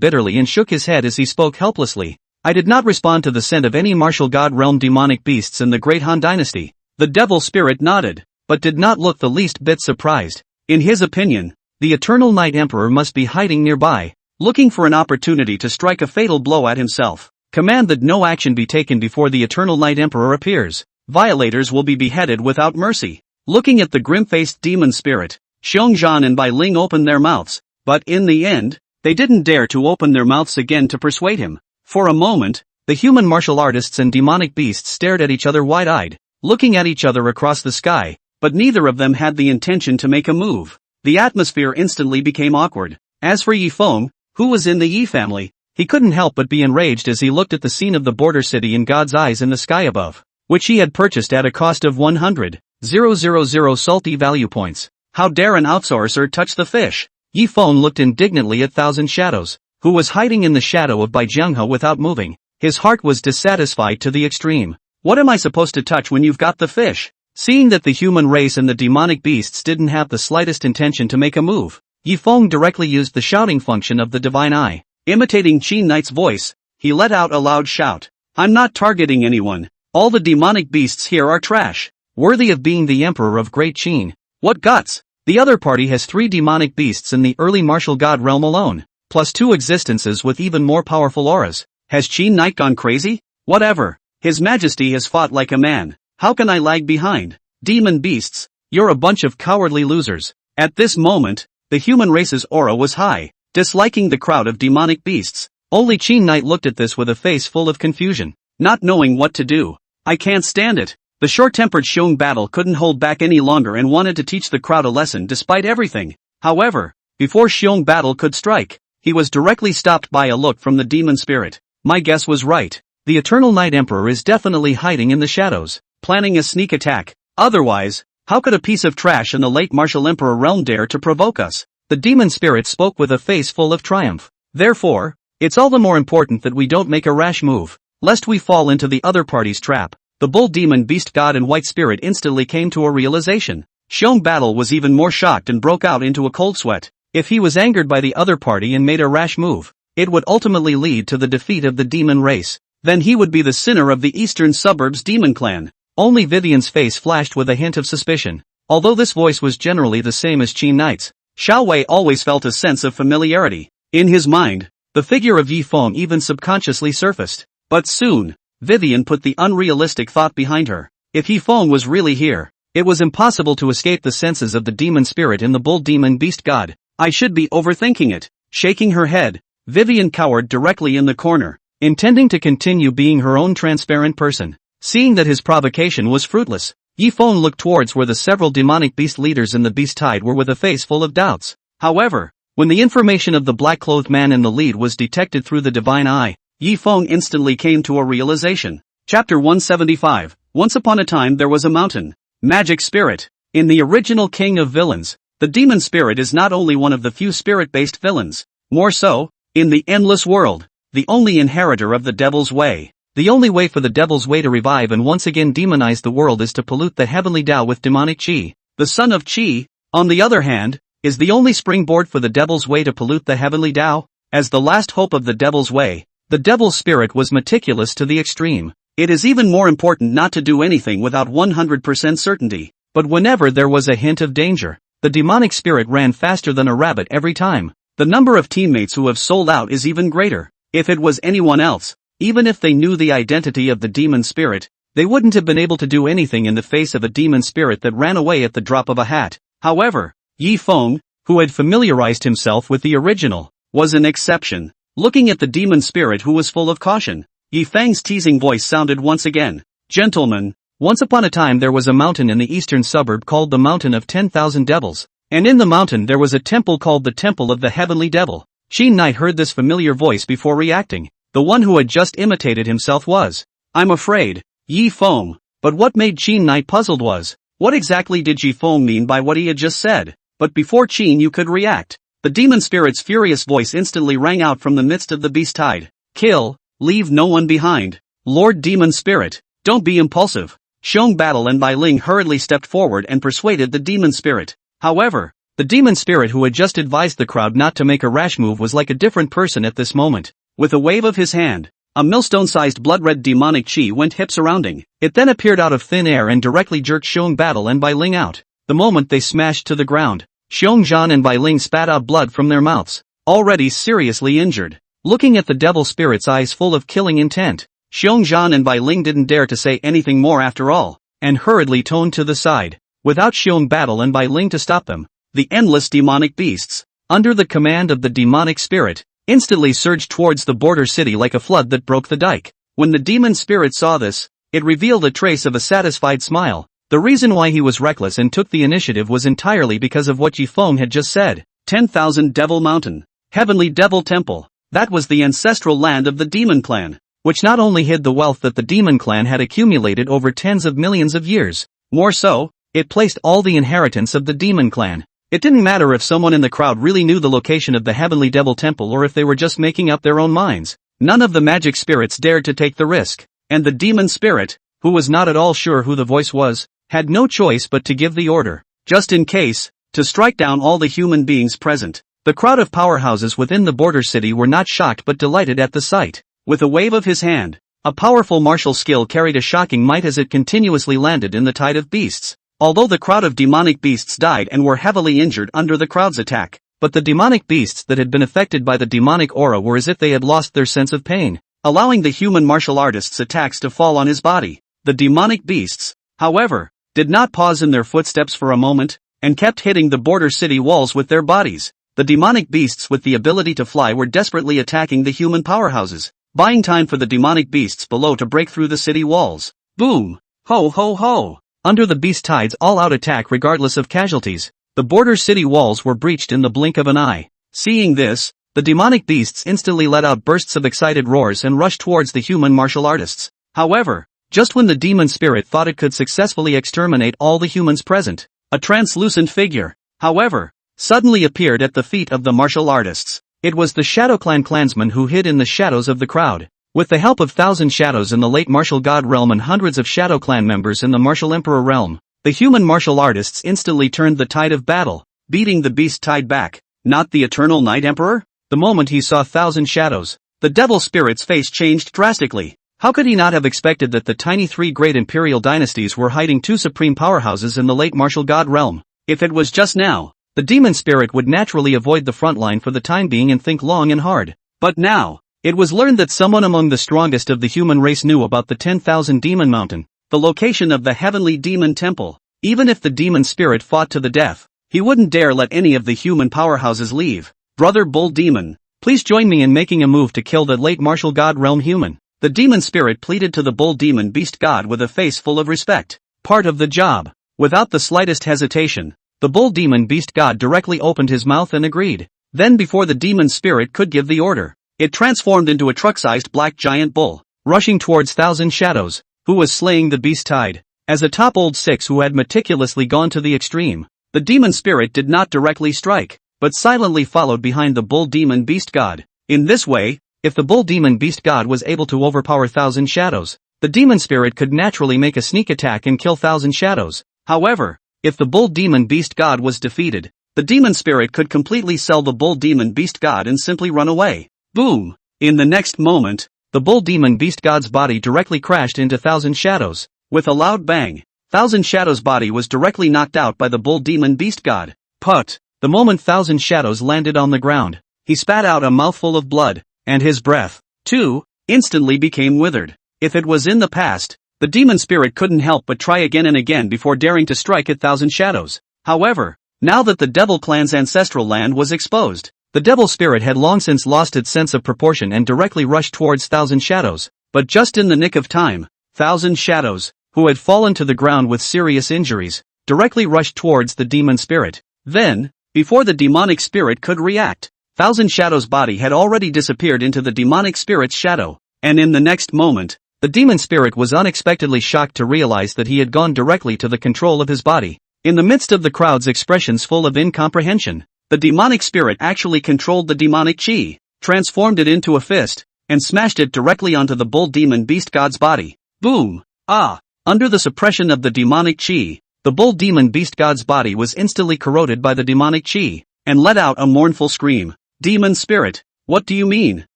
bitterly and shook his head as he spoke helplessly. I did not respond to the scent of any martial god realm demonic beasts in the Great Han Dynasty. The devil spirit nodded, but did not look the least bit surprised. In his opinion, the Eternal Night Emperor must be hiding nearby, looking for an opportunity to strike a fatal blow at himself. Command that no action be taken before the Eternal Night Emperor appears. Violators will be beheaded without mercy. Looking at the grim-faced demon spirit, Xiongzhan and Bai Ling opened their mouths, but in the end, they didn't dare to open their mouths again to persuade him. For a moment, the human martial artists and demonic beasts stared at each other wide-eyed, looking at each other across the sky, but neither of them had the intention to make a move. The atmosphere instantly became awkward. As for Yi Feng, who was in the Yi family, he couldn't help but be enraged as he looked at the scene of the border city in God's eyes in the sky above, which he had purchased at a cost of 100,000 salty value points. How dare an outsourcer touch the fish? Yi Feng looked indignantly at Thousand Shadows, who was hiding in the shadow of Bai Jianghe without moving. His heart was dissatisfied to the extreme. What am I supposed to touch when you've got the fish? Seeing that the human race and the demonic beasts didn't have the slightest intention to make a move, Yi Feng directly used the shouting function of the Divine Eye. Imitating Qin Knight's voice, he let out a loud shout. I'm not targeting anyone. All the demonic beasts here are trash, worthy of being the Emperor of Great Qin. What guts! The other party has 3 demonic beasts in the early martial god realm alone, plus 2 existences with even more powerful auras. Has Qin Knight gone crazy? Whatever. His Majesty has fought like a man. How can I lag behind? Demon beasts, you're a bunch of cowardly losers. At this moment, the human race's aura was high, disliking the crowd of demonic beasts. Only Qin Knight looked at this with a face full of confusion, not knowing what to do. I can't stand it. The short-tempered Xiong Battle couldn't hold back any longer and wanted to teach the crowd a lesson despite everything. However, before Xiong Battle could strike, he was directly stopped by a look from the demon spirit. My guess was right. The Eternal Night Emperor is definitely hiding in the shadows, planning a sneak attack. Otherwise, how could a piece of trash in the late martial emperor realm dare to provoke us? The demon spirit spoke with a face full of triumph. Therefore, it's all the more important that we don't make a rash move, lest we fall into the other party's trap. The bull demon beast god and white spirit instantly came to a realization. Xiong Battle was even more shocked and broke out into a cold sweat. If he was angered by the other party and made a rash move, it would ultimately lead to the defeat of the demon race. Then he would be the sinner of the eastern suburbs demon clan. Only Vivian's face flashed with a hint of suspicion. Although this voice was generally the same as Qin Knight's, Xiao Wei always felt a sense of familiarity. In his mind, the figure of Yi Feng even subconsciously surfaced. But soon, Vivian put the unrealistic thought behind her. If Yi Feng was really here, it was impossible to escape the senses of the demon spirit in the bull demon beast god. I should be overthinking it. Shaking her head, Vivian cowered directly in the corner, intending to continue being her own transparent person. Seeing that his provocation was fruitless, Yi Feng looked towards where the several demonic beast leaders in the beast tide were with a face full of doubts. However, when the information of the black-clothed man in the lead was detected through the divine eye, Yi Feng instantly came to a realization. Chapter 175. Once upon a time there was a mountain. Magic Spirit. In the original King of Villains, the demon spirit is not only one of the few spirit-based villains, more so, in the endless world, the only inheritor of the devil's way. The only way for the devil's way to revive and once again demonize the world is to pollute the heavenly Tao with demonic qi. The son of qi, on the other hand, is the only springboard for the devil's way to pollute the heavenly Tao. As the last hope of the devil's way, the devil's spirit was meticulous to the extreme. It is even more important not to do anything without 100% certainty. But whenever there was a hint of danger, the demonic spirit ran faster than a rabbit every time. The number of teammates who have sold out is even greater. If it was anyone else, even if they knew the identity of the demon spirit, they wouldn't have been able to do anything in the face of a demon spirit that ran away at the drop of a hat. However, Yi Feng, who had familiarized himself with the original, was an exception. Looking at the demon spirit who was full of caution, Yi Feng's teasing voice sounded once again. Gentlemen, once upon a time there was a mountain in the eastern suburb called the Mountain of 10,000 Devils. And in the mountain there was a temple called the Temple of the Heavenly Devil. Qin Knight heard this familiar voice before reacting. The one who had just imitated himself was, I'm afraid, Yi Feng. But what made Qin Knight puzzled was, what exactly did Yi Feng mean by what he had just said? But before Qin Yu could react, the demon spirit's furious voice instantly rang out from the midst of the beast tide. Kill, leave no one behind. Lord Demon Spirit, don't be impulsive. Xiong Battle and Bai Ling hurriedly stepped forward and persuaded the demon spirit. However, the demon spirit who had just advised the crowd not to make a rash move was like a different person at this moment. With a wave of his hand, a millstone-sized blood-red demonic chi went hip surrounding. It then appeared out of thin air and directly jerked Xiong Battle and Bai Ling out. The moment they smashed to the ground, Xiong Zhan and Bai Ling spat out blood from their mouths, already seriously injured. Looking at the devil spirit's eyes full of killing intent, Xiong Zhan and Bai Ling didn't dare to say anything more after all, and hurriedly toned to the side. Without Xiong Battle and Bai Ling to stop them, the endless demonic beasts, under the command of the demonic spirit, instantly surged towards the border city like a flood that broke the dike. When the demon spirit saw this, it revealed a trace of a satisfied smile. The reason why he was reckless and took the initiative was entirely because of what Yi Feng had just said. 10,000 Devil Mountain, Heavenly Devil Temple. That was the ancestral land of the demon clan, which not only hid the wealth that the demon clan had accumulated over tens of millions of years. More so, it placed all the inheritance of the demon clan. It didn't matter if someone in the crowd really knew the location of the Heavenly Devil Temple or if they were just making up their own minds. None of the magic spirits dared to take the risk, and the demon spirit, who was not at all sure who the voice was, had no choice but to give the order, just in case, to strike down all the human beings present. The crowd of powerhouses within the border city were not shocked but delighted at the sight. With a wave of his hand, a powerful martial skill carried a shocking might as it continuously landed in the tide of beasts. Although the crowd of demonic beasts died and were heavily injured under the crowd's attack, but the demonic beasts that had been affected by the demonic aura were as if they had lost their sense of pain, allowing the human martial artist's attacks to fall on his body. The demonic beasts, however, did not pause in their footsteps for a moment, and kept hitting the border city walls with their bodies. The demonic beasts with the ability to fly were desperately attacking the human powerhouses, buying time for the demonic beasts below to break through the city walls. Boom! Ho ho ho! Under the beast tide's all-out attack regardless of casualties, the border city walls were breached in the blink of an eye. Seeing this, the demonic beasts instantly let out bursts of excited roars and rushed towards the human martial artists. However, just when the demon spirit thought it could successfully exterminate all the humans present, a translucent figure, however, suddenly appeared at the feet of the martial artists. It was the Shadow Clan clansman who hid in the shadows of the crowd. With the help of 1,000 shadows in the late martial god realm and hundreds of Shadow Clan members in the martial emperor realm, the human martial artists instantly turned the tide of battle, beating the beast tide back. Not the eternal night emperor? The moment he saw 1,000 shadows, the devil spirit's face changed drastically. How could he not have expected that the tiny three great imperial dynasties were hiding two supreme powerhouses in the late martial god realm? If it was just now, the demon spirit would naturally avoid the front line for the time being and think long and hard. But now, it was learned that someone among the strongest of the human race knew about the 10,000 Demon Mountain, the location of the Heavenly Demon Temple. Even if the demon spirit fought to the death, he wouldn't dare let any of the human powerhouses leave. Brother Bull Demon, please join me in making a move to kill the late martial god realm human. The demon spirit pleaded to the bull demon beast god with a face full of respect. Part of the job. Without the slightest hesitation, the bull demon beast god directly opened his mouth and agreed. Then before the demon spirit could give the order, it transformed into a truck-sized black giant bull, rushing towards 1,000 shadows, who was slaying the beast tide. As a top old six who had meticulously gone to the extreme, the demon spirit did not directly strike, but silently followed behind the bull demon beast god. In this way, if the bull demon beast god was able to overpower 1,000 shadows, the demon spirit could naturally make a sneak attack and kill 1,000 shadows. However, if the bull demon beast god was defeated, the demon spirit could completely sell the bull demon beast god and simply run away. Boom! In the next moment, the bull demon beast god's body directly crashed into Thousand Shadows. With a loud bang, Thousand Shadows' body was directly knocked out by the bull demon beast god. Put! The moment Thousand Shadows landed on the ground, he spat out a mouthful of blood, and his breath, too, instantly became withered. If it was in the past, the demon spirit couldn't help but try again and again before daring to strike at Thousand Shadows. However, now that the Devil clan's ancestral land was exposed, the devil spirit had long since lost its sense of proportion and directly rushed towards Thousand Shadows. But just in the nick of time, Thousand Shadows, who had fallen to the ground with serious injuries, directly rushed towards the demon spirit. Then, before the demonic spirit could react, Thousand Shadows' body had already disappeared into the demonic spirit's shadow, and in the next moment, the demon spirit was unexpectedly shocked to realize that he had gone directly to the control of his body. In the midst of the crowd's expressions full of incomprehension, the demonic spirit actually controlled the demonic chi, transformed it into a fist, and smashed it directly onto the bull demon beast god's body. Boom! Ah! Under the suppression of the demonic chi, the bull demon beast god's body was instantly corroded by the demonic chi, and let out a mournful scream. Demon spirit, what do you mean?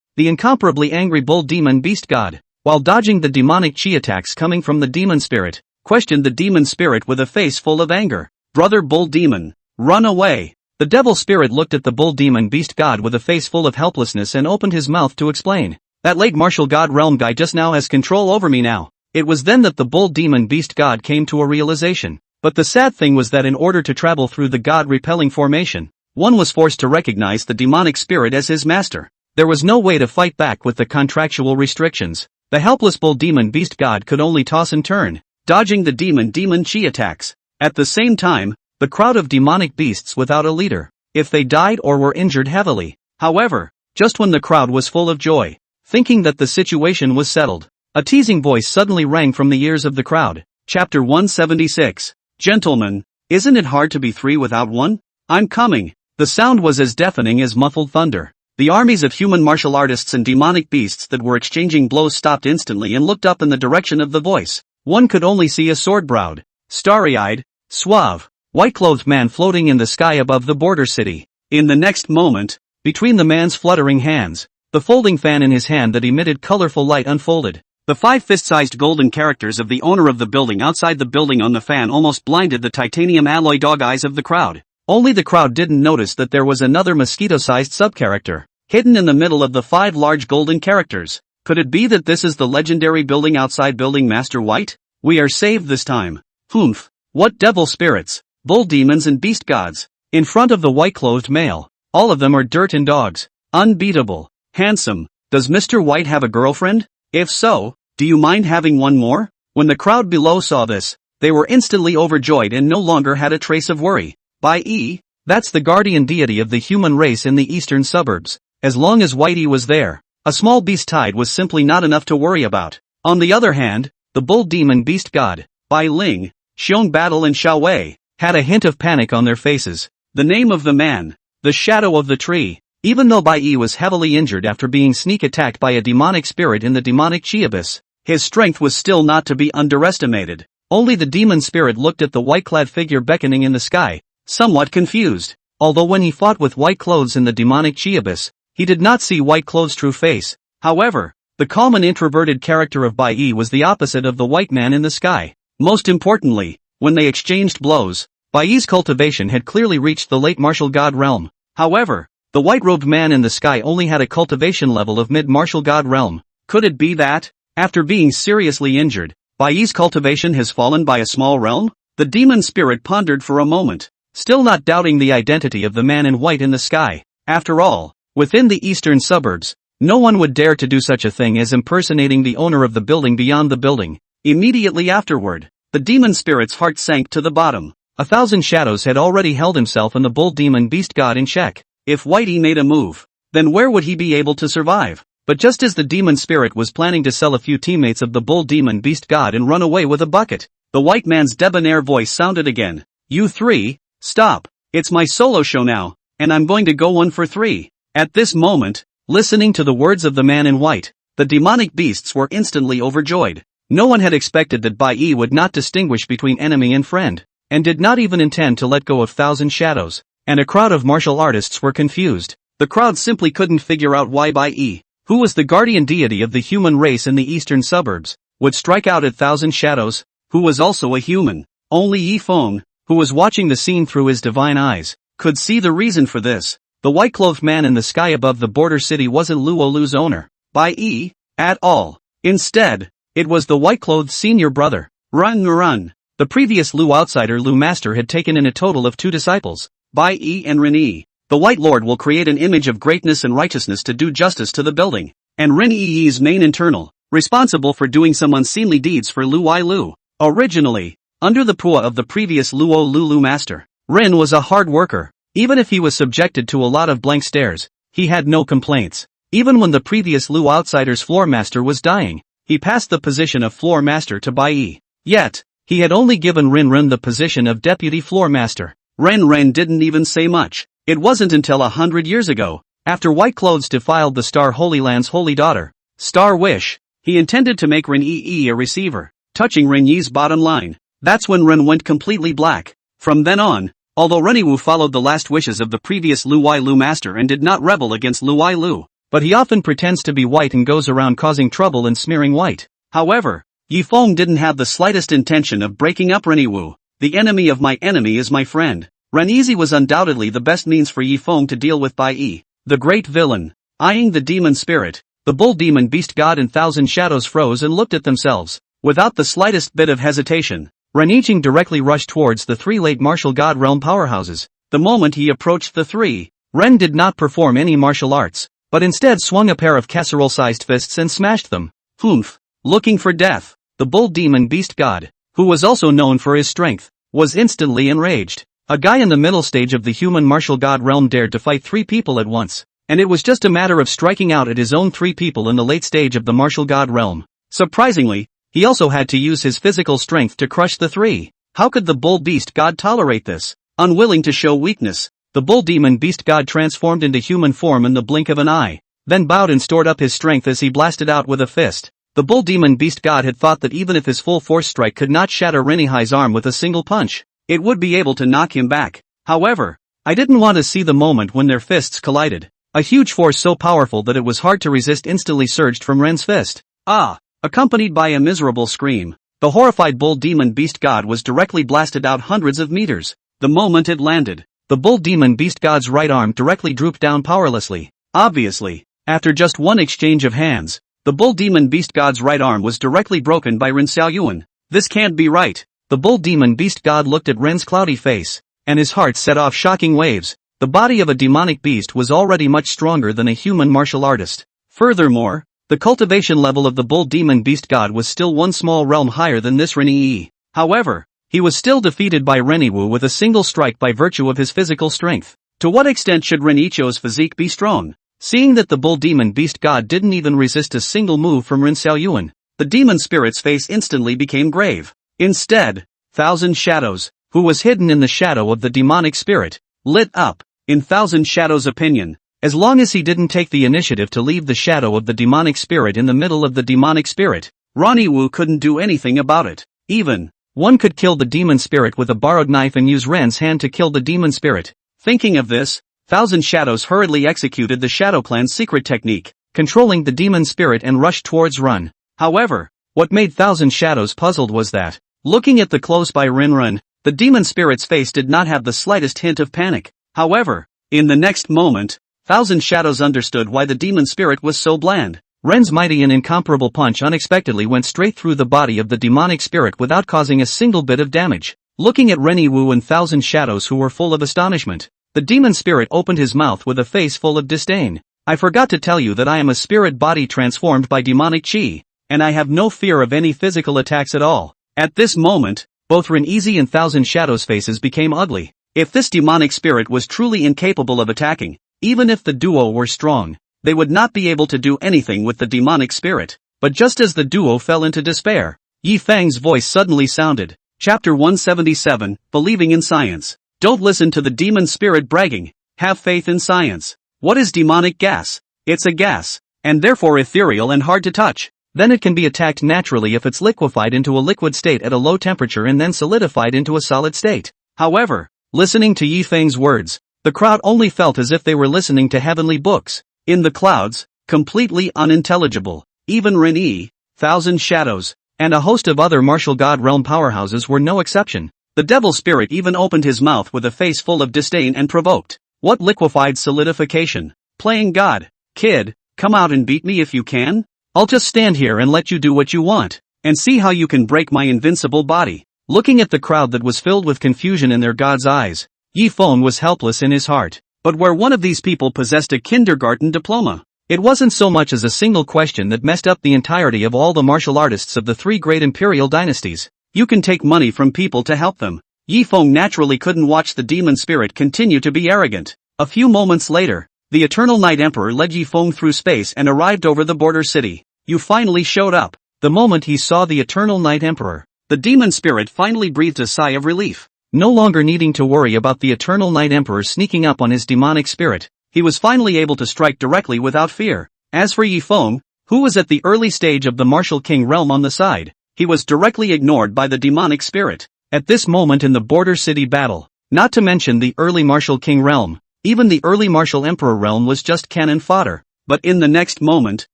The incomparably angry bull demon beast god, while dodging the demonic chi attacks coming from the demon spirit, questioned the demon spirit with a face full of anger. Brother bull demon, run away! The devil spirit looked at the bull demon beast god with a face full of helplessness and opened his mouth to explain. That late martial god realm guy just now has control over me now. It was then that the bull demon beast god came to a realization. But the sad thing was that in order to travel through the god-repelling formation, one was forced to recognize the demonic spirit as his master. There was no way to fight back with the contractual restrictions. The helpless bull demon beast god could only toss and turn, dodging the demon chi attacks. At the same time, the crowd of demonic beasts without a leader, if they died or were injured heavily. However, just when the crowd was full of joy, thinking that the situation was settled, a teasing voice suddenly rang from the ears of the crowd. Chapter 176. Gentlemen, isn't it hard to be three without one? I'm coming. The sound was as deafening as muffled thunder. The armies of human martial artists and demonic beasts that were exchanging blows stopped instantly and looked up in the direction of the voice. One could only see a sword-browed, starry-eyed, suave, white-clothed man floating in the sky above the border city. In the next moment, between the man's fluttering hands, the folding fan in his hand that emitted colorful light unfolded. The 5 fist-sized golden characters of the owner of the building outside the building on the fan almost blinded the titanium alloy dog eyes of the crowd. Only the crowd didn't notice that there was another mosquito-sized sub-character, hidden in the middle of the 5 large golden characters. Could it be that this is the legendary building outside Building Master White? We are saved this time. Humph! What devil spirits, bull demons and beast gods, in front of the white-clothed male. All of them are dirt and dogs. Unbeatable. Handsome. Does Mr. White have a girlfriend? If so, do you mind having one more? When the crowd below saw this, they were instantly overjoyed and no longer had a trace of worry. That's the guardian deity of the human race in the eastern suburbs. As long as Whitey was there, a small beast tide was simply not enough to worry about. On the other hand, the bull demon beast god, Bai Ling, Xiong Battle and Xiao Wei, had a hint of panic on their faces. The name of the man, the shadow of the tree. Even though Bai Yi was heavily injured after being sneak attacked by a demonic spirit in the demonic chi abyss, his strength was still not to be underestimated. Only the demon spirit looked at the white-clad figure beckoning in the sky, somewhat confused. Although when he fought with white clothes in the demonic chi abyss, he did not see white clothes' true face. However, the calm and introverted character of Bai Yi was the opposite of the white man in the sky. Most importantly, when they exchanged blows, Bai Yi's cultivation had clearly reached the late martial god realm. However, the white-robed man in the sky only had a cultivation level of mid-martial god realm. Could it be that, after being seriously injured, Bai Yi's cultivation has fallen by a small realm? The demon spirit pondered for a moment, still not doubting the identity of the man in white in the sky. After all, within the eastern suburbs, no one would dare to do such a thing as impersonating the owner of the building beyond the building. Immediately afterward, the demon spirit's heart sank to the bottom. 1,000 Shadows had already held himself and the bull demon beast god in check. If Whitey made a move, then where would he be able to survive? But just as the demon spirit was planning to sell a few teammates of the bull demon beast god and run away with a bucket, the white man's debonair voice sounded again. You three, stop. It's my solo show now, and I'm going to go 1 for 3. At this moment, listening to the words of the man in white, the demonic beasts were instantly overjoyed. No one had expected that Bai Yi would not distinguish between enemy and friend, and did not even intend to let go of 1,000 Shadows, and a crowd of martial artists were confused. The crowd simply couldn't figure out why Bai Yi, who was the guardian deity of the human race in the eastern suburbs, would strike out at Thousand Shadows, who was also a human. Only Yi Feng, who was watching the scene through his divine eyes, could see the reason for this. The white-clothed man in the sky above the border city wasn't Luo Lu's owner, Bai Yi, at all. Instead, it was the white-clothed senior brother, Run. The previous Lu outsider Lu master had taken in a total of 2 disciples, Bai Yi and Ren Yi. The White Lord will create an image of greatness and righteousness to do justice to the building, and Ren Yi's main internal, responsible for doing some unseemly deeds for Lu Wai Lu. Originally, under the pua of the previous Luo Lu master, Ren was a hard worker. Even if he was subjected to a lot of blank stares, he had no complaints. Even when the previous Lu outsider's floor master was dying, he passed the position of floor master to Bai Yi. Yet, he had only given Ren the position of deputy floor master. Ren didn't even say much. It wasn't until 100 years ago, after White Clothes defiled the Star Holy Land's holy daughter, Star Wish, he intended to make Ren Yi a receiver, touching Ren Yi's bottom line. That's when Ren went completely black. From then on, although Ren Wu followed the last wishes of the previous Lu Wai Lu master and did not rebel against Lu Wai Lu, but he often pretends to be white and goes around causing trouble and smearing white. However, Yi Feng didn't have the slightest intention of breaking up Ren Wu. The enemy of my enemy is my friend. Ren Yi was undoubtedly the best means for Yi Feng to deal with Bai Yi, the great villain. Eyeing the demon spirit, the bull demon beast god and Thousand Shadows froze and looked at themselves. Without the slightest bit of hesitation, Ren Yi directly rushed towards the 3 late martial god realm powerhouses. The moment he approached the 3, Ren did not perform any martial arts, but instead swung a pair of casserole-sized fists and smashed them. Humph! Looking for death, the bull demon beast god, who was also known for his strength, was instantly enraged. A guy in the middle stage of the human martial god realm dared to fight 3 people at once, and it was just a matter of striking out at his own 3 people in the late stage of the martial god realm. Surprisingly, he also had to use his physical strength to crush the 3. How could the bull beast god tolerate this? Unwilling to show weakness, the bull demon beast god transformed into human form in the blink of an eye, then bowed and stored up his strength as he blasted out with a fist. The bull demon beast god had thought that even if his full force strike could not shatter Renihai's arm with a single punch, it would be able to knock him back. However, I didn't want to see the moment when their fists collided. A huge force so powerful that it was hard to resist instantly surged from Ren's fist. Ah! Accompanied by a miserable scream, the horrified bull demon beast god was directly blasted out hundreds of meters. The moment it landed, the bull demon beast god's right arm directly drooped down powerlessly. Obviously, after just one exchange of hands, the bull demon beast god's right arm was directly broken by Ren Xiaoyuan. This can't be right. The bull demon beast god looked at Ren's cloudy face, and his heart set off shocking waves. The body of a demonic beast was already much stronger than a human martial artist. Furthermore, the cultivation level of the bull demon beast god was still one small realm higher than this Ren Yi. However, he was still defeated by Ren Wu with a single strike by virtue of his physical strength. To what extent should Ren Yi's physique be strong? Seeing that the bull demon beast god didn't even resist a single move from Ren Xiaoyuan, the demon spirit's face instantly became grave. Instead, Thousand Shadows, who was hidden in the shadow of the demonic spirit, lit up. In Thousand Shadows' opinion, as long as he didn't take the initiative to leave the shadow of the demonic spirit in the middle of the demonic spirit, Ren Wu couldn't do anything about it. Even, one could kill the demon spirit with a borrowed knife and use Ren's hand to kill the demon spirit. Thinking of this, Thousand Shadows hurriedly executed the Shadow Clan's secret technique, controlling the demon spirit and rushed towards Ren. However, what made Thousand Shadows puzzled was that, looking at the close by Ren, the demon spirit's face did not have the slightest hint of panic. However, in the next moment, Thousand Shadows understood why the demon spirit was so bland. Ren's mighty and incomparable punch unexpectedly went straight through the body of the demonic spirit without causing a single bit of damage. Looking at Ren Wu and Thousand Shadows who were full of astonishment, the demon spirit opened his mouth with a face full of disdain. I forgot to tell you that I am a spirit body transformed by demonic chi, and I have no fear of any physical attacks at all. At this moment, both Ren Yi and Thousand Shadows' faces became ugly. If this demonic spirit was truly incapable of attacking, even if the duo were strong, they would not be able to do anything with the demonic spirit. But just as the duo fell into despair, Yi Feng's voice suddenly sounded. Chapter 177, Believing in Science. Don't listen to the demon spirit bragging, have faith in science. What is demonic gas? It's a gas, and therefore ethereal and hard to touch. Then it can be attacked naturally if it's liquefied into a liquid state at a low temperature and then solidified into a solid state. However, listening to Yi Feng's words, the crowd only felt as if they were listening to heavenly books. In the clouds, completely unintelligible. Even Ren-yi, Thousand Shadows, and a host of other martial god realm powerhouses were no exception. The devil spirit even opened his mouth with a face full of disdain and provoked. What liquefied solidification? Playing God. Kid, come out and beat me if you can? I'll just stand here and let you do what you want, and see how you can break my invincible body. Looking at the crowd that was filled with confusion in their god's eyes, Yi Feng was helpless in his heart. But where one of these people possessed a kindergarten diploma, it wasn't so much as a single question that messed up the entirety of all the martial artists of the three great imperial dynasties. You can take money from people to help them. Yi Feng naturally couldn't watch the demon spirit continue to be arrogant. A few moments later, the Eternal Night Emperor led Yi Feng through space and arrived over the border city. You finally showed up. The moment he saw the Eternal Night Emperor, the demon spirit finally breathed a sigh of relief. No longer needing to worry about the Eternal Night Emperor sneaking up on his demonic spirit, he was finally able to strike directly without fear. As for Yi Feng, who was at the early stage of the martial king realm on the side, he was directly ignored by the demonic spirit. At this moment in the border city battle, not to mention the early martial king realm, even the early martial emperor realm was just cannon fodder. But in the next moment,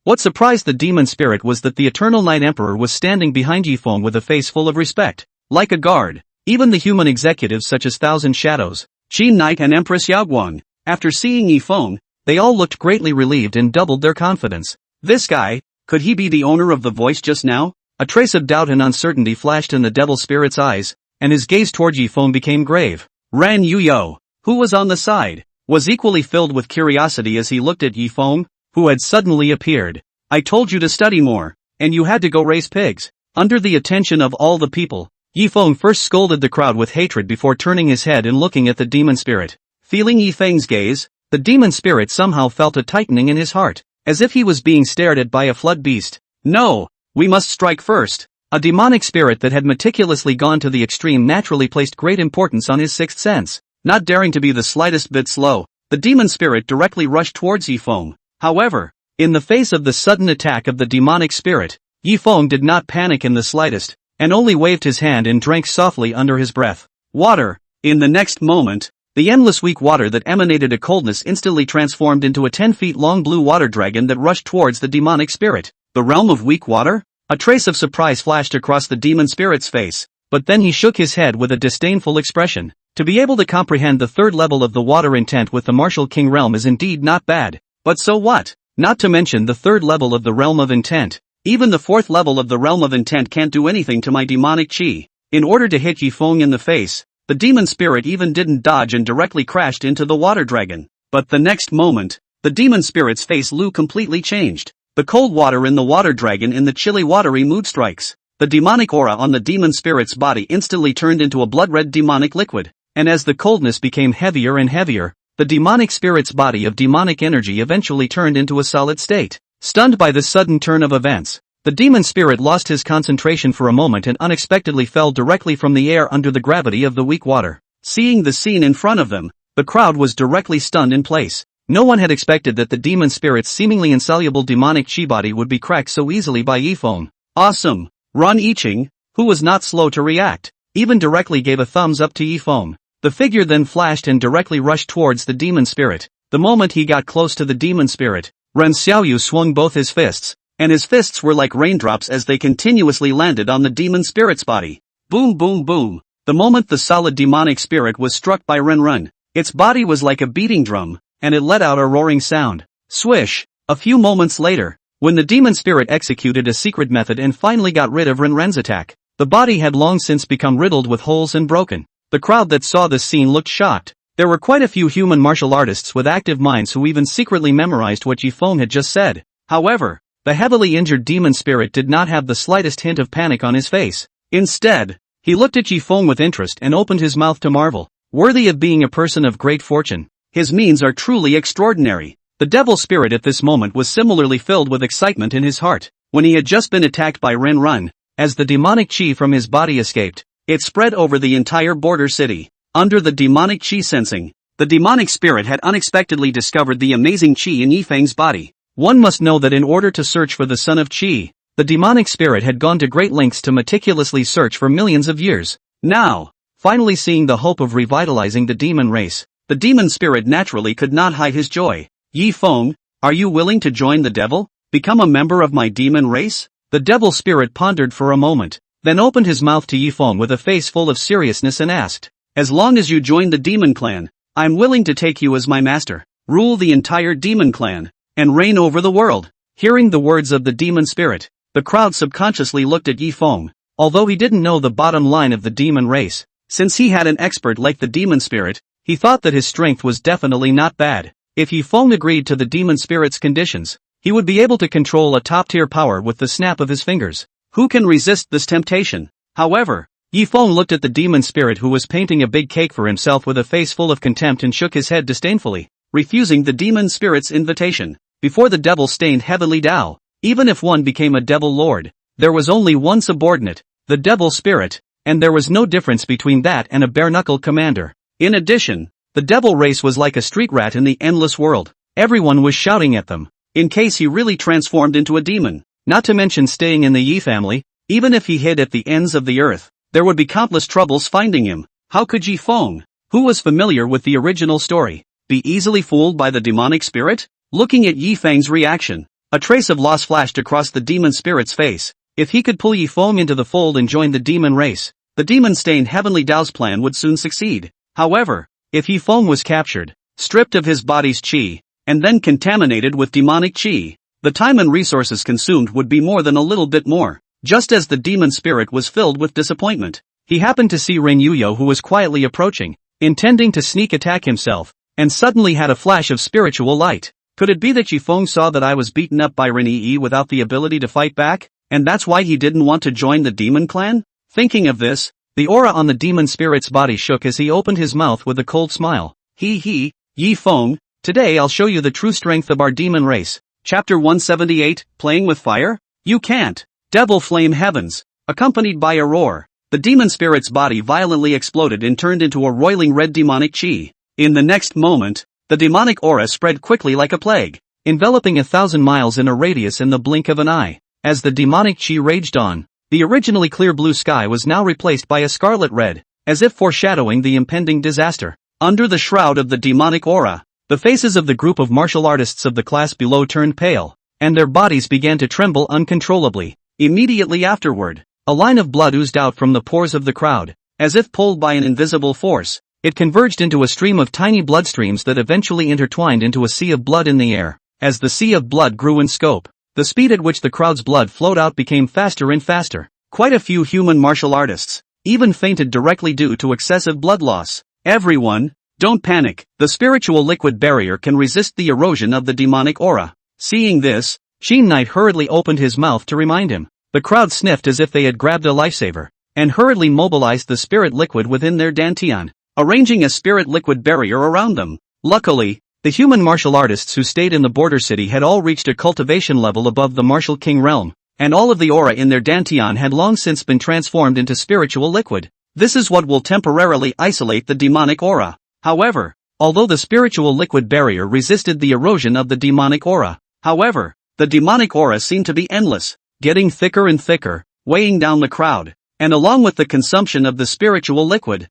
what surprised the demon spirit was that the Eternal Night Emperor was standing behind Yi Feng with a face full of respect. Like a guard, even the human executives such as Thousand Shadows, Qin Knight and Empress Yaoguang, after seeing Yi Feng, they all looked greatly relieved and doubled their confidence. This guy, could he be the owner of the voice just now? A trace of doubt and uncertainty flashed in the devil spirit's eyes, and his gaze toward Yi Feng became grave. Ran Yuyo, who was on the side, was equally filled with curiosity as he looked at Yi Feng, who had suddenly appeared. I told you to study more, and you had to go raise pigs. Under the attention of all the people, Yi Feng first scolded the crowd with hatred before turning his head and looking at the demon spirit. Feeling Yi Feng's gaze, the demon spirit somehow felt a tightening in his heart, as if he was being stared at by a flood beast. No, we must strike first. A demonic spirit that had meticulously gone to the extreme naturally placed great importance on his sixth sense. Not daring to be the slightest bit slow, the demon spirit directly rushed towards Yi Feng. However, in the face of the sudden attack of the demonic spirit, Yi Feng did not panic in the slightest, and only waved his hand and drank softly under his breath. Water. In the next moment, the endless weak water that emanated a coldness instantly transformed into a 10 feet long blue water dragon that rushed towards the demonic spirit. The realm of weak water? A trace of surprise flashed across the demon spirit's face, but then he shook his head with a disdainful expression. To be able to comprehend the third level of the water intent with the martial king realm is indeed not bad, but so what? Not to mention the third level of the realm of intent. Even the fourth level of the realm of intent can't do anything to my demonic chi. In order to hit Yi Feng in the face, the demon spirit even didn't dodge and directly crashed into the water dragon. But the next moment, the demon spirit's face completely changed. The cold water in the water dragon in the chilly watery mood strikes. The demonic aura on the demon spirit's body instantly turned into a blood-red demonic liquid, and as the coldness became heavier and heavier, the demonic spirit's body of demonic energy eventually turned into a solid state. Stunned by this sudden turn of events, the demon spirit lost his concentration for a moment and unexpectedly fell directly from the air under the gravity of the weak water. Seeing the scene in front of them, the crowd was directly stunned in place. No one had expected that the demon spirit's seemingly insoluble demonic chi body would be cracked so easily by Yi Feng. Awesome! Ran Yiqing, who was not slow to react, even directly gave a thumbs up to Yi Feng. The figure then flashed and directly rushed towards the demon spirit. The moment he got close to the demon spirit, Ren Xiaoyu swung both his fists, and his fists were like raindrops as they continuously landed on the demon spirit's body. Boom boom boom. The moment the solid demonic spirit was struck by Ren, its body was like a beating drum, and it let out a roaring sound. Swish! A few moments later, when the demon spirit executed a secret method and finally got rid of Ren's attack, the body had long since become riddled with holes and broken. The crowd that saw this scene looked shocked. There were quite a few human martial artists with active minds who even secretly memorized what Yi Feng had just said. However, the heavily injured demon spirit did not have the slightest hint of panic on his face. Instead, he looked at Yi Feng with interest and opened his mouth to marvel. Worthy of being a person of great fortune, his means are truly extraordinary. The devil spirit at this moment was similarly filled with excitement in his heart. When he had just been attacked by Ren, as the demonic chi from his body escaped, it spread over the entire border city. Under the demonic chi sensing, the demonic spirit had unexpectedly discovered the amazing chi in Yi Feng's body. One must know that in order to search for the son of Qi, the demonic spirit had gone to great lengths to meticulously search for millions of years. Now, finally seeing the hope of revitalizing the demon race, the demon spirit naturally could not hide his joy. Yi Feng, Are you willing to join the devil? Become a member of my demon race? The devil spirit pondered for a moment, then opened his mouth to Yifeng with a face full of seriousness and asked, as long as you join the demon clan, I'm willing to take you as my master, rule the entire demon clan, and reign over the world. Hearing the words of the demon spirit, the crowd subconsciously looked at Yifeng, although he didn't know the bottom line of the demon race. Since he had an expert like the demon spirit, he thought that his strength was definitely not bad. If Yifeng agreed to the demon spirit's conditions, he would be able to control a top-tier power with the snap of his fingers. Who can resist this temptation? However, Yifeng looked at the demon spirit who was painting a big cake for himself with a face full of contempt and shook his head disdainfully, refusing the demon spirit's invitation. Before the devil-stained heavenly Tao, even if one became a devil lord, there was only one subordinate, the devil spirit, and there was no difference between that and a bare-knuckle commander. In addition, the devil race was like a street rat in the endless world. Everyone was shouting at them, in case he really transformed into a demon. Not to mention staying in the Yi family, even if he hid at the ends of the earth, there would be countless troubles finding him. How could Yifeng, who was familiar with the original story, be easily fooled by the demonic spirit? Looking at Yifeng's reaction, a trace of loss flashed across the demon spirit's face. If he could pull Yifeng into the fold and join the demon race, the demon-stained heavenly Tao's plan would soon succeed. However, if Yifeng was captured, stripped of his body's qi, and then contaminated with demonic qi, the time and resources consumed would be more than a little bit more. Just as the demon spirit was filled with disappointment, he happened to see Ren Yuyo who was quietly approaching, intending to sneak attack himself, and suddenly had a flash of spiritual light. Could it be that Yifeng saw that I was beaten up by Ren Yi without the ability to fight back, and that's why he didn't want to join the demon clan? Thinking of this, the aura on the demon spirit's body shook as he opened his mouth with a cold smile. Yifeng, today I'll show you the true strength of our demon race. Chapter 178, Playing with Fire? You can't. Devil flame heavens. Accompanied by a roar, the demon spirit's body violently exploded and turned into a roiling red demonic qi. In the next moment, the demonic aura spread quickly like a plague, enveloping 1,000 miles in a radius in the blink of an eye. As the demonic qi raged on, the originally clear blue sky was now replaced by a scarlet red, as if foreshadowing the impending disaster. Under the shroud of the demonic aura, the faces of the group of martial artists of the class below turned pale, and their bodies began to tremble uncontrollably. Immediately afterward, a line of blood oozed out from the pores of the crowd, as if pulled by an invisible force. It converged into a stream of tiny bloodstreams that eventually intertwined into a sea of blood in the air. As the sea of blood grew in scope, the speed at which the crowd's blood flowed out became faster and faster. Quite a few human martial artists even fainted directly due to excessive blood loss. Everyone, don't panic. The spiritual liquid barrier can resist the erosion of the demonic aura. Seeing this, Sheen Knight hurriedly opened his mouth to remind him. The crowd sniffed as if they had grabbed a lifesaver, and hurriedly mobilized the spirit liquid within their dantian, arranging a spirit liquid barrier around them. Luckily, the human martial artists who stayed in the border city had all reached a cultivation level above the martial king realm, and all of the aura in their dantian had long since been transformed into spiritual liquid. This is what will temporarily isolate the demonic aura. However, although the spiritual liquid barrier resisted the erosion of the demonic aura, the demonic aura seemed to be endless, getting thicker and thicker, weighing down the crowd, and along with the consumption of the spiritual liquid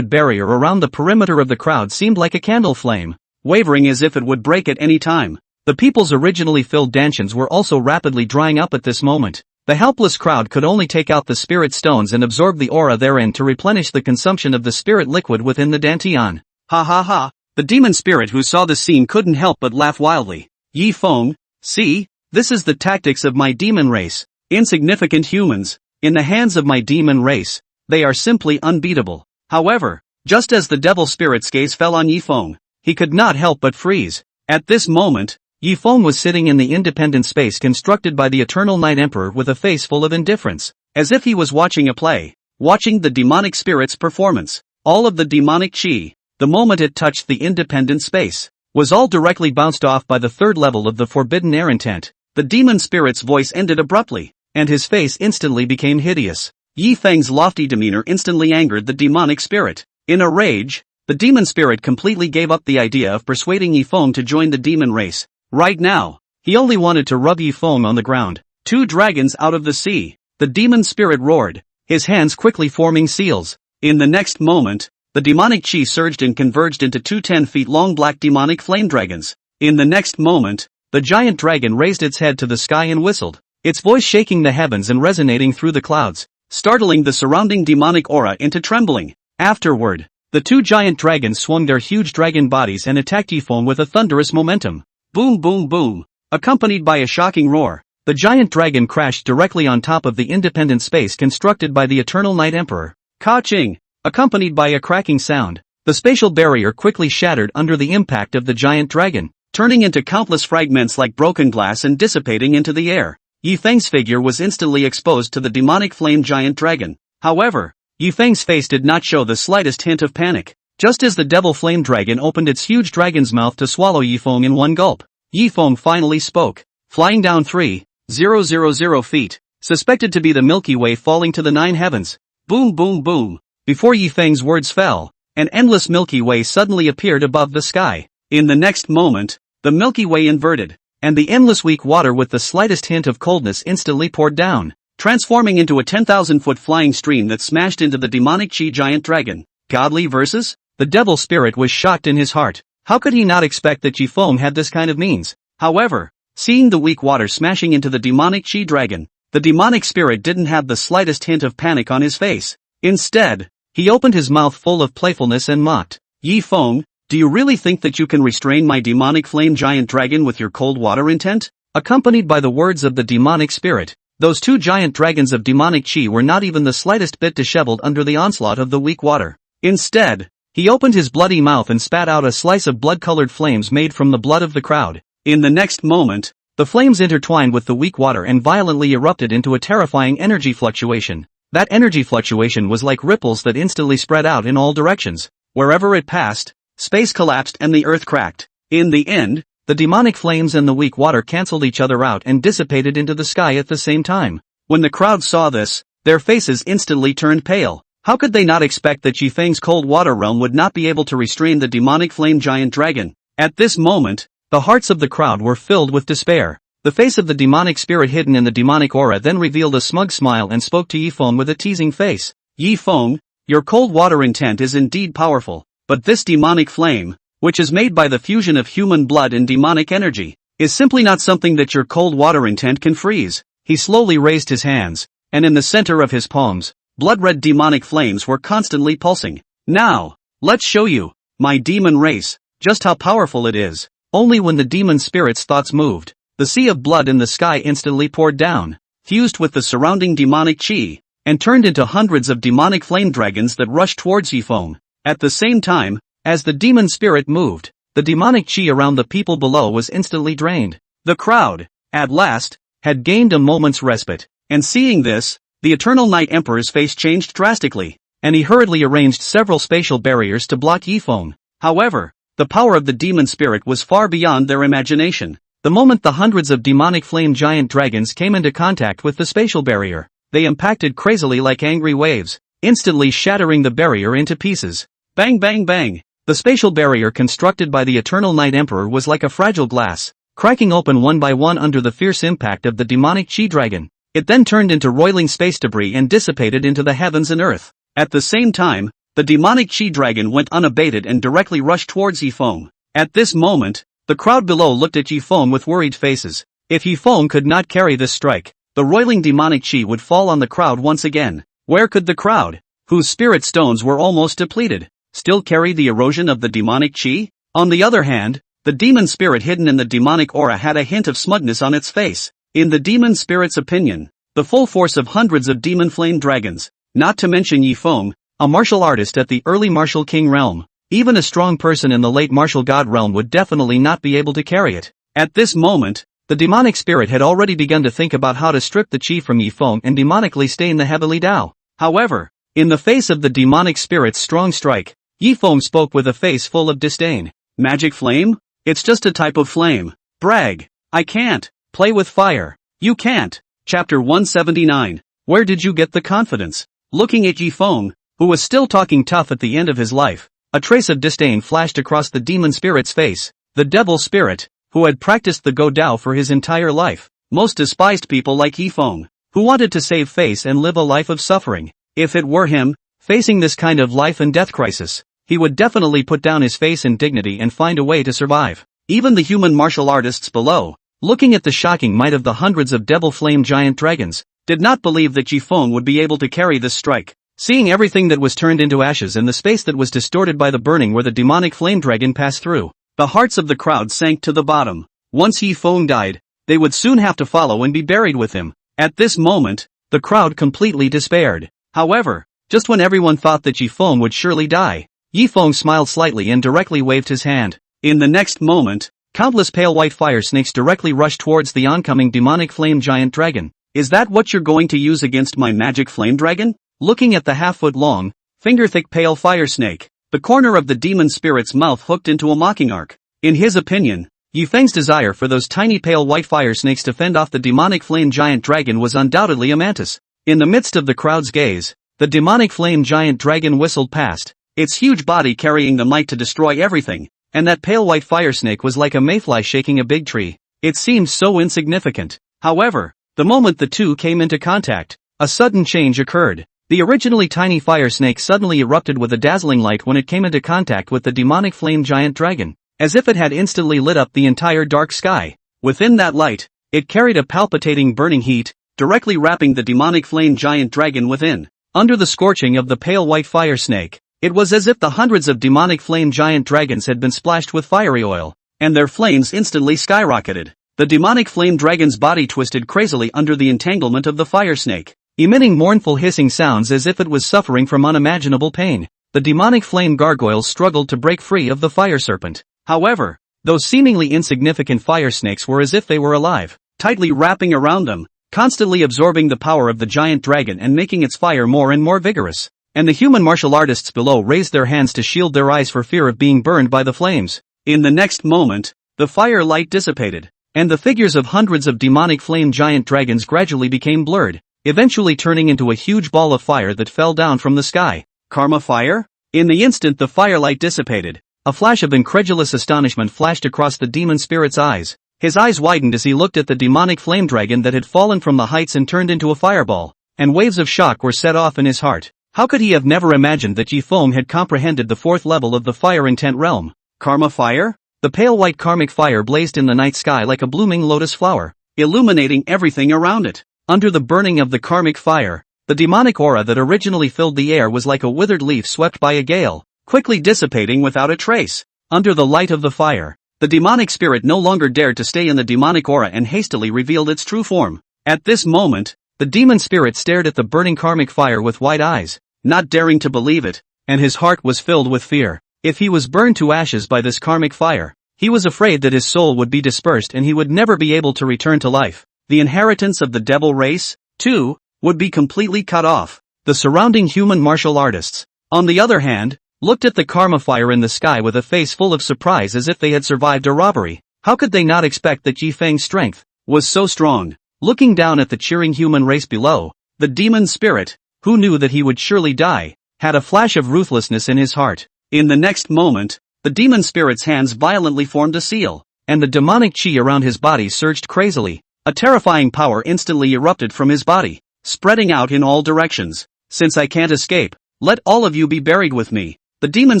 barrier around the perimeter of the crowd seemed like a candle flame, wavering as if it would break at any time. The people's originally filled dantians were also rapidly drying up at this moment. The helpless crowd could only take out the spirit stones and absorb the aura therein to replenish the consumption of the spirit liquid within the dantian. The demon spirit who saw the scene couldn't help but laugh wildly. Yifeng, see, this is the tactics of my demon race. Insignificant humans, in the hands of my demon race, they are simply unbeatable. However, just as the devil spirit's gaze fell on Yifeng, he could not help but freeze. At this moment, Yifeng was sitting in the independent space constructed by the Eternal Night Emperor with a face full of indifference, as if he was watching a play, watching the demonic spirit's performance. All of the demonic qi, the moment it touched the independent space, was all directly bounced off by the third level of the forbidden air intent. The demon spirit's voice ended abruptly, and his face instantly became hideous. Yifeng's lofty demeanor instantly angered the demonic spirit. In a rage, the demon spirit completely gave up the idea of persuading Yifeng to join the demon race. Right now, he only wanted to rub Yifeng on the ground. 2 dragons out of the sea. The demon spirit roared, his hands quickly forming seals. In the next moment, the demonic qi surged and converged into 2 10 feet long black demonic flame dragons. In the next moment, the giant dragon raised its head to the sky and whistled, its voice shaking the heavens and resonating through the clouds, startling the surrounding demonic aura into trembling. Afterward, the two giant dragons swung their huge dragon bodies and attacked Yifeng with a thunderous momentum. Boom boom boom. Accompanied by a shocking roar, the giant dragon crashed directly on top of the independent space constructed by the Eternal Night Emperor. Ka-ching! Accompanied by a cracking sound, the spatial barrier quickly shattered under the impact of the giant dragon, turning into countless fragments like broken glass and dissipating into the air. Yifeng's figure was instantly exposed to the demonic flame giant dragon. However, Yifeng's face did not show the slightest hint of panic. Just as the devil flame dragon opened its huge dragon's mouth to swallow Yifeng in one gulp, Yifeng finally spoke, flying down 3,000 feet, suspected to be the Milky Way falling to the 9 heavens. Boom boom boom. Before Yifeng's words fell, an endless Milky Way suddenly appeared above the sky. In the next moment, the Milky Way inverted, and the endless weak water with the slightest hint of coldness instantly poured down, transforming into a 10,000-foot flying stream that smashed into the demonic chi giant dragon. Godly versus? The devil spirit was shocked in his heart. How could he not expect that Yifeng had this kind of means? However, seeing the weak water smashing into the demonic chi dragon, the demonic spirit didn't have the slightest hint of panic on his face. Instead, he opened his mouth full of playfulness and mocked. Yifeng, do you really think that you can restrain my demonic flame giant dragon with your cold water intent? Accompanied by the words of the demonic spirit, those two giant dragons of demonic chi were not even the slightest bit disheveled under the onslaught of the weak water. Instead, he opened his bloody mouth and spat out a slice of blood-colored flames made from the blood of the crowd. In the next moment, the flames intertwined with the weak water and violently erupted into a terrifying energy fluctuation. That energy fluctuation was like ripples that instantly spread out in all directions. Wherever it passed, space collapsed and the earth cracked. In the end, the demonic flames and the weak water cancelled each other out and dissipated into the sky at the same time. When the crowd saw this, their faces instantly turned pale. How could they not expect that Yifeng's cold water realm would not be able to restrain the demonic flame giant dragon? At this moment, the hearts of the crowd were filled with despair. The face of the demonic spirit hidden in the demonic aura then revealed a smug smile and spoke to Yifeng with a teasing face. Yifeng, your cold water intent is indeed powerful, but this demonic flame, which is made by the fusion of human blood and demonic energy, is simply not something that your cold water intent can freeze. He slowly raised his hands, and in the center of his palms, blood-red demonic flames were constantly pulsing. Now, let's show you, my demon race, just how powerful it is. Only when the demon spirit's thoughts moved, the sea of blood in the sky instantly poured down, fused with the surrounding demonic chi, and turned into hundreds of demonic flame dragons that rushed towards Yifeng. At the same time, as the demon spirit moved, the demonic chi around the people below was instantly drained. The crowd, at last, had gained a moment's respite, and seeing this, the Eternal Night Emperor's face changed drastically, and he hurriedly arranged several spatial barriers to block Yifeng. However, the power of the demon spirit was far beyond their imagination. The moment the hundreds of demonic flame giant dragons came into contact with the spatial barrier, they impacted crazily like angry waves, instantly shattering the barrier into pieces. Bang bang bang! The spatial barrier constructed by the Eternal Night Emperor was like a fragile glass, cracking open one by one under the fierce impact of the demonic chi dragon. It then turned into roiling space debris and dissipated into the heavens and earth. At the same time, the demonic chi dragon went unabated and directly rushed towards Yifeng. At this moment, the crowd below looked at Yifeng with worried faces. If Yifeng could not carry this strike, the roiling demonic chi would fall on the crowd once again. Where could the crowd, whose spirit stones were almost depleted, still carry the erosion of the demonic chi? On the other hand, the demon spirit hidden in the demonic aura had a hint of smugness on its face. In the demon spirit's opinion, the full force of hundreds of demon flame dragons, not to mention Yifeng, a martial artist at the early martial king realm, even a strong person in the late martial god realm would definitely not be able to carry it. At this moment, the demonic spirit had already begun to think about how to strip the chi from Yifeng and demonically stain the heavenly Tao. However, in the face of the demonic spirit's strong strike, Yifeng spoke with a face full of disdain. Magic flame? It's just a type of flame. Brag. I can't. Play with fire. You can't. Chapter 179. Where did you get the confidence? Looking at Yifeng, who was still talking tough at the end of his life, a trace of disdain flashed across the demon spirit's face. The devil spirit, who had practiced the Go Dao for his entire life, most despised people like Yifeng, who wanted to save face and live a life of suffering. If it were him, facing this kind of life and death crisis, he would definitely put down his face and dignity and find a way to survive. Even the human martial artists below, looking at the shocking might of the hundreds of devil flame giant dragons, did not believe that Jifeng would be able to carry this strike. Seeing everything that was turned into ashes and the space that was distorted by the burning where the demonic flame dragon passed through, the hearts of the crowd sank to the bottom. Once Jifeng died, they would soon have to follow and be buried with him. At this moment, the crowd completely despaired. However, just when everyone thought that Jifeng would surely die, Yifeng smiled slightly and directly waved his hand. In the next moment, countless pale white fire snakes directly rushed towards the oncoming demonic flame giant dragon. Is that what you're going to use against my magic flame dragon? Looking at the half-foot-long, finger-thick pale fire snake, the corner of the demon spirit's mouth hooked into a mocking arc. In his opinion, Yifeng's desire for those tiny pale white fire snakes to fend off the demonic flame giant dragon was undoubtedly a mantis. In the midst of the crowd's gaze, the demonic flame giant dragon whistled past, its huge body carrying the might to destroy everything, and that pale white fire snake was like a mayfly shaking a big tree. It seemed so insignificant. However, the moment the two came into contact, a sudden change occurred. The originally tiny fire snake suddenly erupted with a dazzling light when it came into contact with the demonic flame giant dragon, as if it had instantly lit up the entire dark sky. Within that light, it carried a palpitating burning heat, directly wrapping the demonic flame giant dragon within. Under the scorching of the pale white fire snake, it was as if the hundreds of demonic flame giant dragons had been splashed with fiery oil, and their flames instantly skyrocketed. The demonic flame dragon's body twisted crazily under the entanglement of the fire snake, emitting mournful hissing sounds as if it was suffering from unimaginable pain. The demonic flame gargoyles struggled to break free of the fire serpent. However, those seemingly insignificant fire snakes were as if they were alive, tightly wrapping around them, constantly absorbing the power of the giant dragon and making its fire more and more vigorous. And the human martial artists below raised their hands to shield their eyes for fear of being burned by the flames. In the next moment, the fire light dissipated, and the figures of hundreds of demonic flame giant dragons gradually became blurred, eventually turning into a huge ball of fire that fell down from the sky. Karma fire? In the instant the firelight dissipated, a flash of incredulous astonishment flashed across the demon spirit's eyes. His eyes widened as he looked at the demonic flame dragon that had fallen from the heights and turned into a fireball, and waves of shock were set off in his heart. How could he have never imagined that Jifeng had comprehended the fourth level of the fire intent realm? Karma fire? The pale white karmic fire blazed in the night sky like a blooming lotus flower, illuminating everything around it. Under the burning of the karmic fire, the demonic aura that originally filled the air was like a withered leaf swept by a gale, quickly dissipating without a trace. Under the light of the fire, the demonic spirit no longer dared to stay in the demonic aura and hastily revealed its true form. At this moment, the demon spirit stared at the burning karmic fire with wide eyes, not daring to believe it, and his heart was filled with fear. If he was burned to ashes by this karmic fire, he was afraid that his soul would be dispersed and he would never be able to return to life. The inheritance of the devil race, too, would be completely cut off. The surrounding human martial artists, on the other hand, looked at the karma fire in the sky with a face full of surprise as if they had survived a robbery. How could they not expect that Jifeng's strength was so strong? Looking down at the cheering human race below, the demon spirit, who knew that he would surely die, had a flash of ruthlessness in his heart. In the next moment, the demon spirit's hands violently formed a seal, and the demonic chi around his body surged crazily. A terrifying power instantly erupted from his body, spreading out in all directions. Since I can't escape, let all of you be buried with me. The demon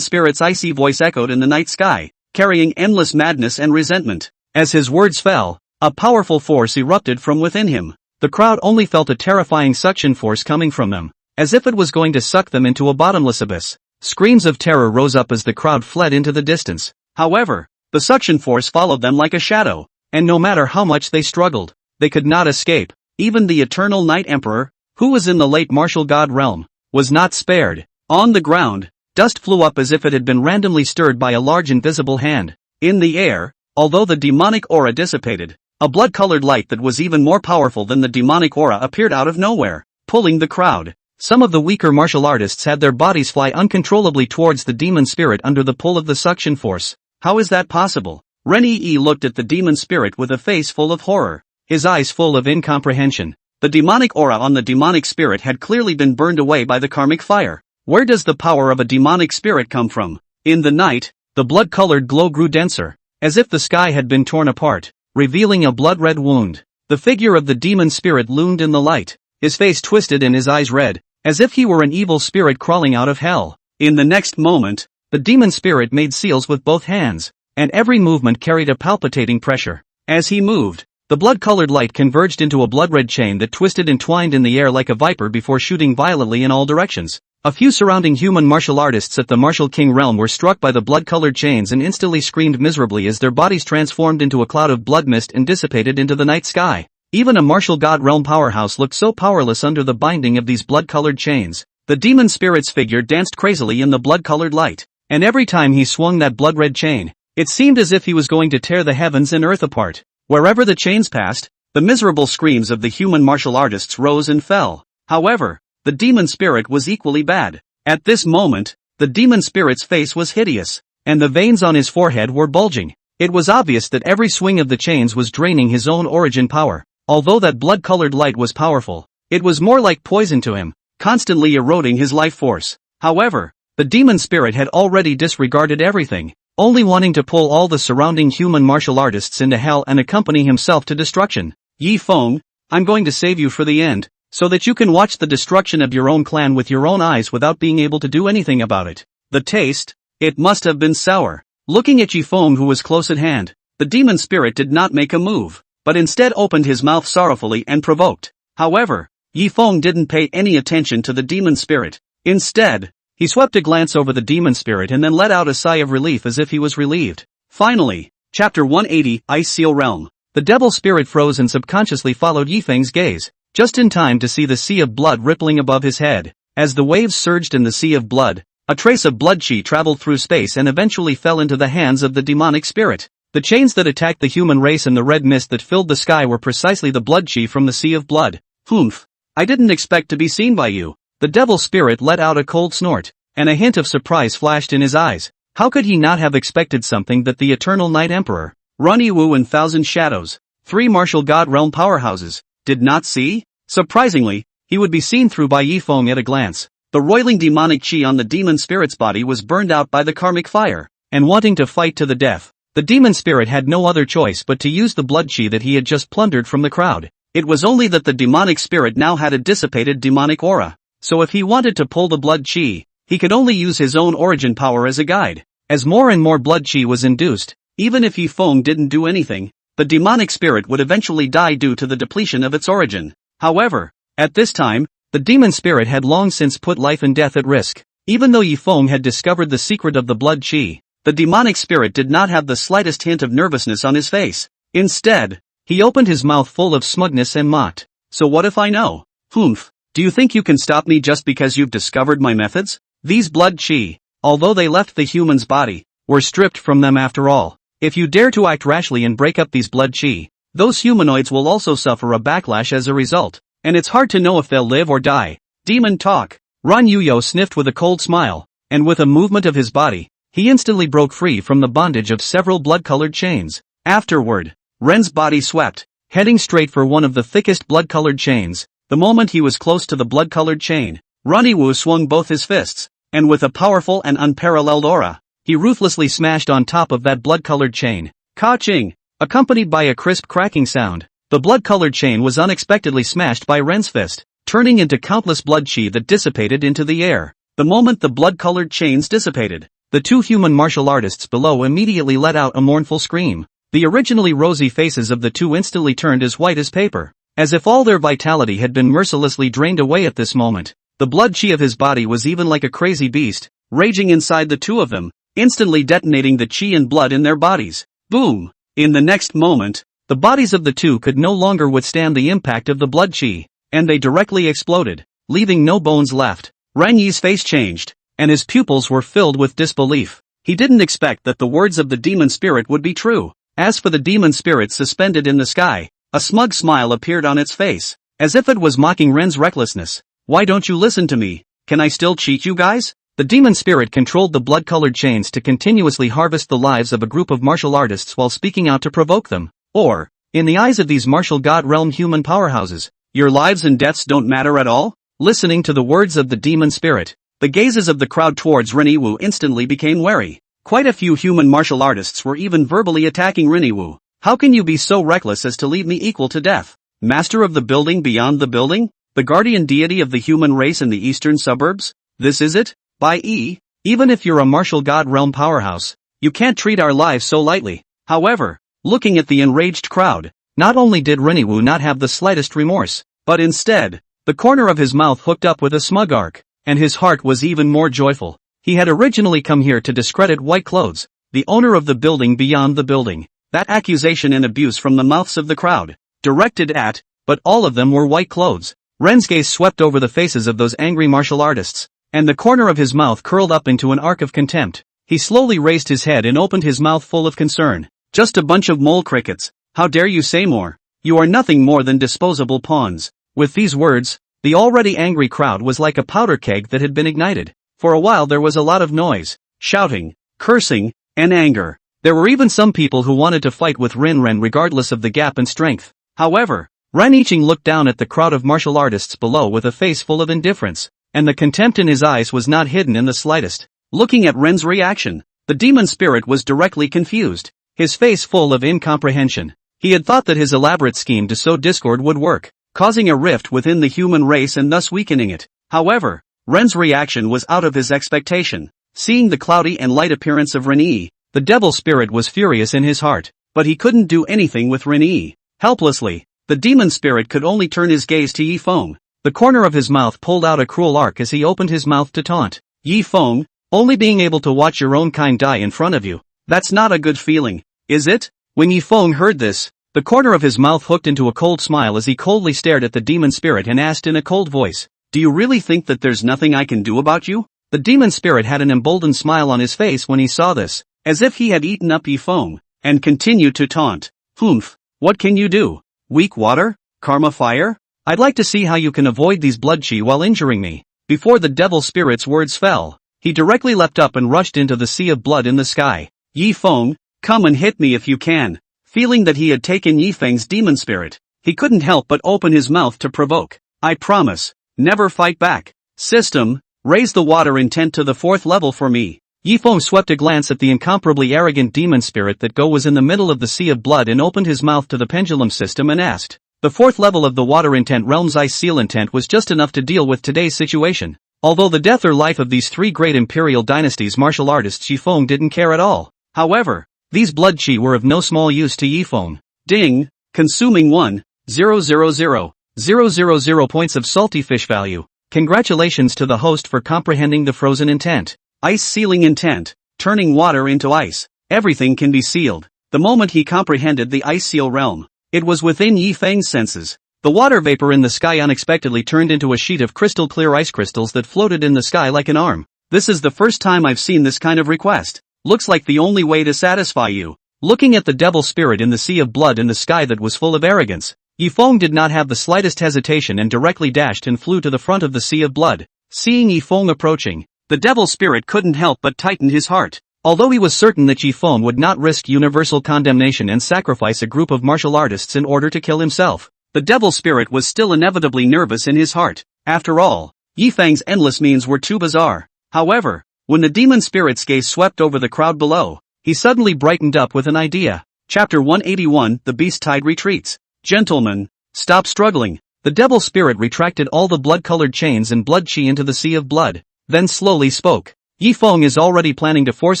spirit's icy voice echoed in the night sky, carrying endless madness and resentment. As his words fell, a powerful force erupted from within him. The crowd only felt a terrifying suction force coming from them, as if it was going to suck them into a bottomless abyss. Screams of terror rose up as the crowd fled into the distance. However, the suction force followed them like a shadow, and no matter how much they struggled, they could not escape. Even the eternal Night Emperor, who was in the late martial god realm, was not spared. On the ground, dust flew up as if it had been randomly stirred by a large invisible hand. In the air, although the demonic aura dissipated, a blood-colored light that was even more powerful than the demonic aura appeared out of nowhere, pulling the crowd. Some of the weaker martial artists had their bodies fly uncontrollably towards the demon spirit under the pull of the suction force. How is that possible? Ren Yi looked at the demon spirit with a face full of horror, his eyes full of incomprehension. The demonic aura on the demonic spirit had clearly been burned away by the karmic fire. Where does the power of a demonic spirit come from? In the night, the blood-colored glow grew denser, as if the sky had been torn apart, revealing a blood-red wound. The figure of the demon spirit loomed in the light, his face twisted and his eyes red, as if he were an evil spirit crawling out of hell. In the next moment, the demon spirit made seals with both hands, and every movement carried a palpitating pressure. As he moved, the blood-colored light converged into a blood-red chain that twisted and twined in the air like a viper before shooting violently in all directions. A few surrounding human martial artists at the Martial King realm were struck by the blood-colored chains and instantly screamed miserably as their bodies transformed into a cloud of blood mist and dissipated into the night sky. Even a martial god realm powerhouse looked so powerless under the binding of these blood-colored chains. The demon spirit's figure danced crazily in the blood-colored light, and every time he swung that blood-red chain, it seemed as if he was going to tear the heavens and earth apart. Wherever the chains passed, the miserable screams of the human martial artists rose and fell. However, the demon spirit was equally bad. At this moment, the demon spirit's face was hideous, and the veins on his forehead were bulging. It was obvious that every swing of the chains was draining his own origin power. Although that blood-colored light was powerful, it was more like poison to him, constantly eroding his life force. However, the demon spirit had already disregarded everything, only wanting to pull all the surrounding human martial artists into hell and accompany himself to destruction. Yi Feng, I'm going to save you for the end, so that you can watch the destruction of your own clan with your own eyes without being able to do anything about it. The taste? It must have been sour. Looking at Yi Feng, who was close at hand, the demon spirit did not make a move, but instead opened his mouth sorrowfully and provoked. However, Yi Feng didn't pay any attention to the demon spirit. Instead, he swept a glance over the demon spirit and then let out a sigh of relief as if he was relieved. Finally, Chapter 180, Ice Seal Realm. The devil spirit froze and subconsciously followed Yi Feng's gaze, just in time to see the sea of blood rippling above his head. As the waves surged in the sea of blood, a trace of blood chi traveled through space and eventually fell into the hands of the demonic spirit. The chains that attacked the human race and the red mist that filled the sky were precisely the blood chi from the sea of blood. Humph! I didn't expect to be seen by you. The devil spirit let out a cold snort, and a hint of surprise flashed in his eyes. How could he not have expected something that the Eternal Night Emperor, Ronnie Wu and Thousand Shadows, 3 martial god realm powerhouses, did not see? Surprisingly, he would be seen through by Yi Feng at a glance. The roiling demonic chi on the demon spirit's body was burned out by the karmic fire, and wanting to fight to the death, the demon spirit had no other choice but to use the blood chi that he had just plundered from the crowd. It was only that the demonic spirit now had a dissipated demonic aura, so if he wanted to pull the blood chi, he could only use his own origin power as a guide. As more and more blood chi was induced, even if Yi Feng didn't do anything, the demonic spirit would eventually die due to the depletion of its origin. However, at this time, the demon spirit had long since put life and death at risk. Even though Yi Feng had discovered the secret of the blood chi, the demonic spirit did not have the slightest hint of nervousness on his face. Instead, he opened his mouth full of smugness and mocked. So what if I know? Humph! Do you think you can stop me just because you've discovered my methods? These blood chi, although they left the human's body, were stripped from them after all. If you dare to act rashly and break up these blood chi, those humanoids will also suffer a backlash as a result, and it's hard to know if they'll live or die. Demon talk. Ran Yuyo sniffed with a cold smile, and with a movement of his body, he instantly broke free from the bondage of several blood-colored chains. Afterward, Ren's body swept, heading straight for one of the thickest blood-colored chains. The moment he was close to the blood-colored chain, Ronnie Wu swung both his fists, and with a powerful and unparalleled aura, he ruthlessly smashed on top of that blood-colored chain. Ka-ching! Accompanied by a crisp cracking sound, the blood-colored chain was unexpectedly smashed by Ren's fist, turning into countless blood chi that dissipated into the air. The moment the blood-colored chains dissipated, the 2 human martial artists below immediately let out a mournful scream. The originally rosy faces of the 2 instantly turned as white as paper, as if all their vitality had been mercilessly drained away at this moment. The blood chi of his body was even like a crazy beast, raging inside the 2 of them, instantly detonating the chi and blood in their bodies. Boom! In the next moment, the bodies of the 2 could no longer withstand the impact of the blood chi, and they directly exploded, leaving no bones left. Ran Yi's face changed, and his pupils were filled with disbelief. He didn't expect that the words of the demon spirit would be true. As for the demon spirit suspended in the sky, a smug smile appeared on its face, as if it was mocking Ren's recklessness. Why don't you listen to me? Can I still cheat you guys? The demon spirit controlled the blood-colored chains to continuously harvest the lives of a group of martial artists while speaking out to provoke them. Or, in the eyes of these martial god realm human powerhouses, your lives and deaths don't matter at all? Listening to the words of the demon spirit, the gazes of the crowd towards Rinnie instantly became wary. Quite a few human martial artists were even verbally attacking Rinnie. How can you be so reckless as to leave me equal to death? Master of the building beyond the building? The guardian deity of the human race in the eastern suburbs? This is it? By even if you're a martial god realm powerhouse, You can't treat our lives so lightly. However, looking at the enraged crowd, not only did Renwu not have the slightest remorse, but instead, the corner of his mouth hooked up with a smug arc, and his heart was even more joyful. He had originally come here to discredit White Clothes, the owner of the building beyond the building. That accusation and abuse from the mouths of the crowd, directed at, but all of them were White Clothes. Ren's gaze swept over the faces of those angry martial artists, and the corner of his mouth curled up into an arc of contempt. He slowly raised his head and opened his mouth full of concern. Just a bunch of mole crickets. How dare you say more? You are nothing more than disposable pawns. With these words, the already angry crowd was like a powder keg that had been ignited. For a while there was a lot of noise, shouting, cursing, and anger. There were even some people who wanted to fight with Ren regardless of the gap in strength. However, Ren Yiqing looked down at the crowd of martial artists below with a face full of indifference, and the contempt in his eyes was not hidden in the slightest. Looking at Ren's reaction, the demon spirit was directly confused, his face full of incomprehension. He had thought that his elaborate scheme to sow discord would work, causing a rift within the human race and thus weakening it. However, Ren's reaction was out of his expectation. Seeing the cloudy and light appearance of Ren'yi, the devil spirit was furious in his heart, but he couldn't do anything with Ren'yi. Helplessly, the demon spirit could only turn his gaze to Yi Feng. The corner of his mouth pulled out a cruel arc as he opened his mouth to taunt. Yi Feng, only being able to watch your own kind die in front of you. That's not a good feeling, is it? When Yi Feng heard this, the corner of his mouth hooked into a cold smile as he coldly stared at the demon spirit and asked in a cold voice, "Do you really think that there's nothing I can do about you?" The demon spirit had an emboldened smile on his face when he saw this, as if he had eaten up Yi Feng, and continued to taunt. "Humph, what can you do? Weak water? Karma fire? I'd like to see how you can avoid these blood chi while injuring me." Before the devil spirit's words fell, he directly leapt up and rushed into the sea of blood in the sky. "Yi Feng, come and hit me if you can." Feeling that he had taken Yi Feng's demon spirit, he couldn't help but open his mouth to provoke. "I promise, never fight back. System, raise the water intent to the 4th level for me." Yi Feng swept a glance at the incomparably arrogant demon spirit that was in the middle of the sea of blood and opened his mouth to the pendulum system and asked. The 4th level of the water intent realm's ice seal intent was just enough to deal with today's situation. Although the death or life of these 3 great imperial dynasties martial artists Yi Feng didn't care at all. However, these blood chi were of no small use to Yi Feng. Ding, consuming 1,000,000 points of salty fish value. Congratulations to the host for comprehending the frozen intent. Ice sealing intent, turning water into ice. Everything can be sealed. The moment he comprehended the ice seal realm, it was within Yi Feng's senses. The water vapor in the sky unexpectedly turned into a sheet of crystal clear ice crystals that floated in the sky like an arm. "This is the first time I've seen this kind of request. Looks like the only way to satisfy you." Looking at the devil spirit in the sea of blood in the sky that was full of arrogance, Yi Feng did not have the slightest hesitation and directly dashed and flew to the front of the sea of blood. Seeing Yi Feng approaching, the devil spirit couldn't help but tighten his heart. Although he was certain that Yi Feng would not risk universal condemnation and sacrifice a group of martial artists in order to kill himself, the devil spirit was still inevitably nervous in his heart. After all, Yi Feng's endless means were too bizarre. However, when the demon spirit's gaze swept over the crowd below, he suddenly brightened up with an idea. Chapter 181, The Beast Tide Retreats. "Gentlemen, stop struggling." The devil spirit retracted all the blood-colored chains and blood chi into the sea of blood, then slowly spoke. "Yi Feng is already planning to force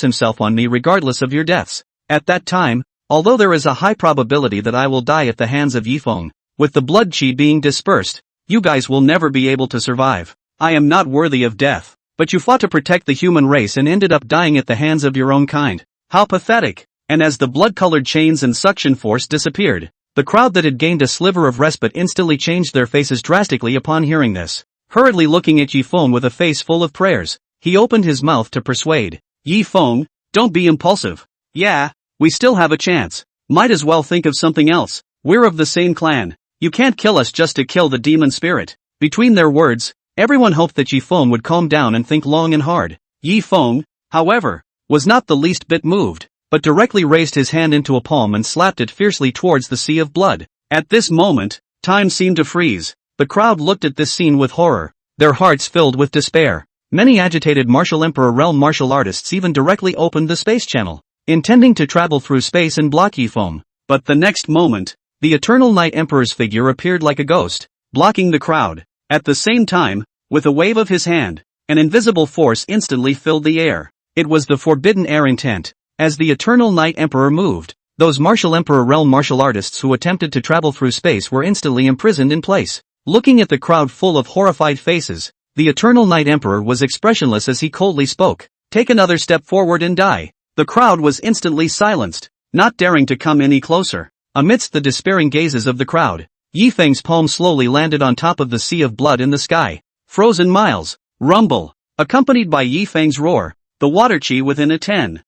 himself on me regardless of your deaths. At that time, although there is a high probability that I will die at the hands of Yi Feng, with the blood chi being dispersed, you guys will never be able to survive. I am not worthy of death. But you fought to protect the human race and ended up dying at the hands of your own kind. How pathetic." And as the blood-colored chains and suction force disappeared, the crowd that had gained a sliver of respite instantly changed their faces drastically upon hearing this. Hurriedly looking at Yi Feng with a face full of prayers, he opened his mouth to persuade. "Yi Feng, don't be impulsive. Yeah, we still have a chance. Might as well think of something else. We're of the same clan. You can't kill us just to kill the demon spirit." Between their words, everyone hoped that Yi Feng would calm down and think long and hard. Yi Feng, however, was not the least bit moved, but directly raised his hand into a palm and slapped it fiercely towards the sea of blood. At this moment, time seemed to freeze. The crowd looked at this scene with horror, their hearts filled with despair. Many agitated martial emperor realm martial artists even directly opened the space channel, intending to travel through space and block Yi Feng. But the next moment, the eternal night emperor's figure appeared like a ghost, blocking the crowd. At the same time, with a wave of his hand, an invisible force instantly filled the air. It was the forbidden air intent. As the Eternal Night Emperor moved, those martial Emperor realm martial artists who attempted to travel through space were instantly imprisoned in place. Looking at the crowd full of horrified faces, the Eternal Night Emperor was expressionless as he coldly spoke. Take another step forward and die. The crowd was instantly silenced, not daring to come any closer. Amidst the despairing gazes of the crowd, Yi Feng's palm slowly landed on top of the sea of blood in the sky. Frozen miles. Rumble. Accompanied by Yi Feng's roar, the water chi within a 10,000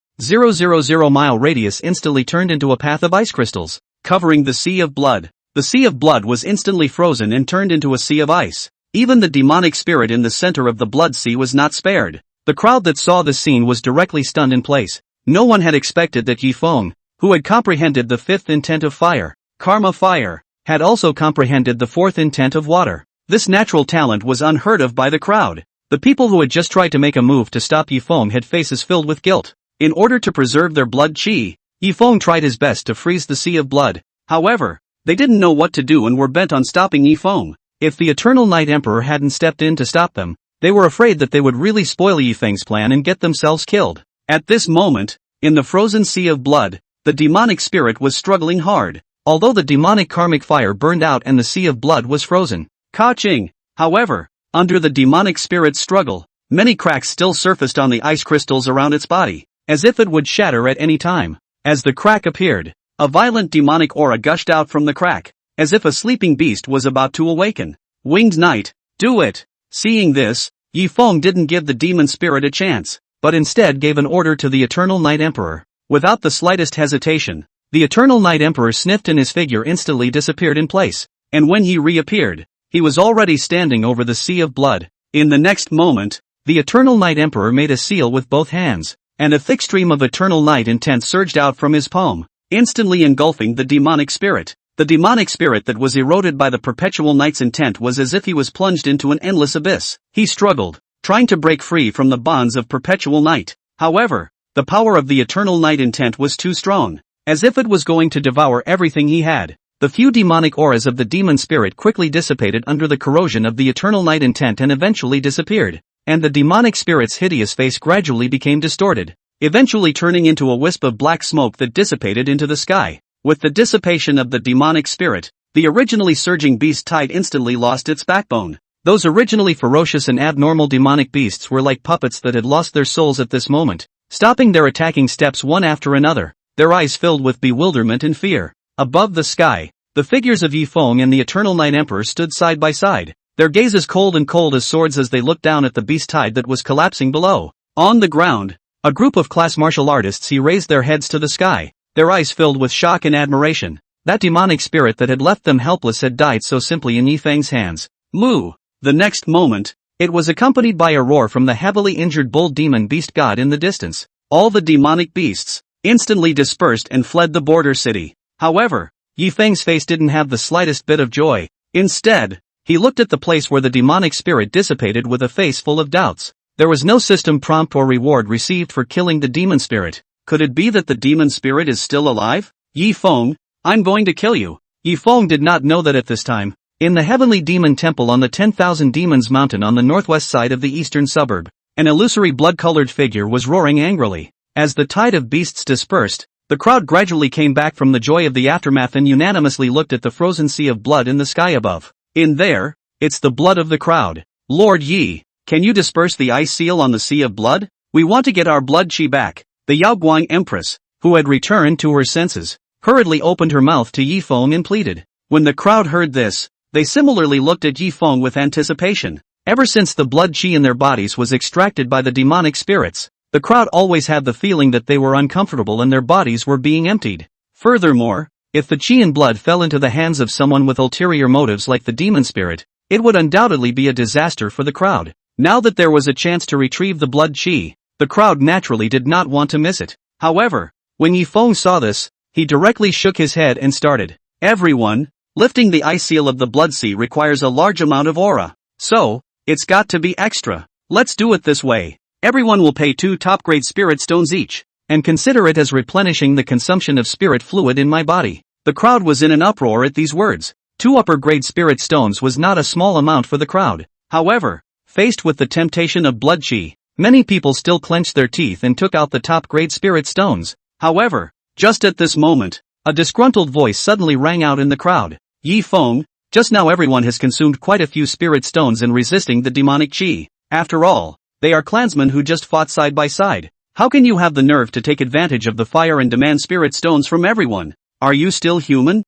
mile radius instantly turned into a path of ice crystals, covering the sea of blood. The sea of blood was instantly frozen and turned into a sea of ice. Even the demonic spirit in the center of the blood sea was not spared. The crowd that saw the scene was directly stunned in place. No one had expected that Yi Feng, who had comprehended the fifth intent of fire, karma fire, had also comprehended the fourth intent of water. This natural talent was unheard of by the crowd. The people who had just tried to make a move to stop Yi Feng had faces filled with guilt. In order to preserve their blood chi, Yi Feng tried his best to freeze the sea of blood. However, they didn't know what to do and were bent on stopping Yi Feng. If the Eternal Night Emperor hadn't stepped in to stop them, they were afraid that they would really spoil Yi Feng's plan and get themselves killed. At this moment, in the frozen sea of blood, the demonic spirit was struggling hard. Although the demonic karmic fire burned out and the sea of blood was frozen. Ka-ching! However, under the demonic spirit's struggle, many cracks still surfaced on the ice crystals around its body, as if it would shatter at any time. As the crack appeared, a violent demonic aura gushed out from the crack, as if a sleeping beast was about to awaken. Winged Knight, do it! Seeing this, Yi Feng didn't give the demon spirit a chance, but instead gave an order to the Eternal Night Emperor. Without the slightest hesitation, the Eternal Night Emperor sniffed and his figure instantly disappeared in place, and when he reappeared, he was already standing over the sea of blood. In the next moment, the Eternal Night Emperor made a seal with both hands, and a thick stream of eternal night intent surged out from his palm, instantly engulfing the demonic spirit. The demonic spirit that was eroded by the perpetual night's intent was as if he was plunged into an endless abyss. He struggled, trying to break free from the bonds of perpetual night. However, the power of the eternal night intent was too strong, as if it was going to devour everything he had. The few demonic auras of the demon spirit quickly dissipated under the corrosion of the eternal night intent and eventually disappeared, and the demonic spirit's hideous face gradually became distorted, eventually turning into a wisp of black smoke that dissipated into the sky. With the dissipation of the demonic spirit, the originally surging beast tide instantly lost its backbone. Those originally ferocious and abnormal demonic beasts were like puppets that had lost their souls at this moment, stopping their attacking steps one after another, their eyes filled with bewilderment and fear. Above the sky, the figures of Yi Feng and the Eternal Night Emperor stood side by side, their gazes cold as swords as they looked down at the beast tide that was collapsing below. On the ground, a group of class martial artists raised their heads to the sky, their eyes filled with shock and admiration. That demonic spirit that had left them helpless had died so simply in Yi Feng's hands. Moo! The next moment, it was accompanied by a roar from the heavily injured bull demon beast god in the distance. All the demonic beasts instantly dispersed and fled the border city. However, Yi Feng's face didn't have the slightest bit of joy. Instead, he looked at the place where the demonic spirit dissipated with a face full of doubts. There was no system prompt or reward received for killing the demon spirit. Could it be that the demon spirit is still alive? Yi Feng, I'm going to kill you. Yi Feng did not know that at this time. In the heavenly demon temple on the 10,000 Demons mountain on the northwest side of the eastern suburb, an illusory blood-colored figure was roaring angrily. As the tide of beasts dispersed, the crowd gradually came back from the joy of the aftermath and unanimously looked at the frozen sea of blood in the sky above. In there, it's the blood of the crowd. Lord Yi, can you disperse the ice seal on the sea of blood? We want to get our blood chi back. The Yaoguang Empress, who had returned to her senses, hurriedly opened her mouth to Yi Feng and pleaded. When the crowd heard this, they similarly looked at Yi Feng with anticipation. Ever since the blood chi in their bodies was extracted by the demonic spirits, the crowd always had the feeling that they were uncomfortable and their bodies were being emptied. Furthermore, if the chi and blood fell into the hands of someone with ulterior motives like the demon spirit, it would undoubtedly be a disaster for the crowd. Now that there was a chance to retrieve the blood chi, the crowd naturally did not want to miss it. However, when Yi Feng saw this, he directly shook his head and started. Everyone, lifting the ice seal of the blood sea requires a large amount of aura. So, it's got to be extra. Let's do it this way. Everyone will pay 2 top-grade spirit stones each, and consider it as replenishing the consumption of spirit fluid in my body. The crowd was in an uproar at these words. 2 upper-grade spirit stones was not a small amount for the crowd. However, faced with the temptation of blood chi, Many people still clenched their teeth and took out the top-grade spirit stones. However, just at this moment, a disgruntled voice suddenly rang out in the crowd. Yi Feng, just now everyone has consumed quite a few spirit stones in resisting the demonic chi. After all, they are clansmen who just fought side by side. How can you have the nerve to take advantage of the fire and demand spirit stones from everyone? Are you still human?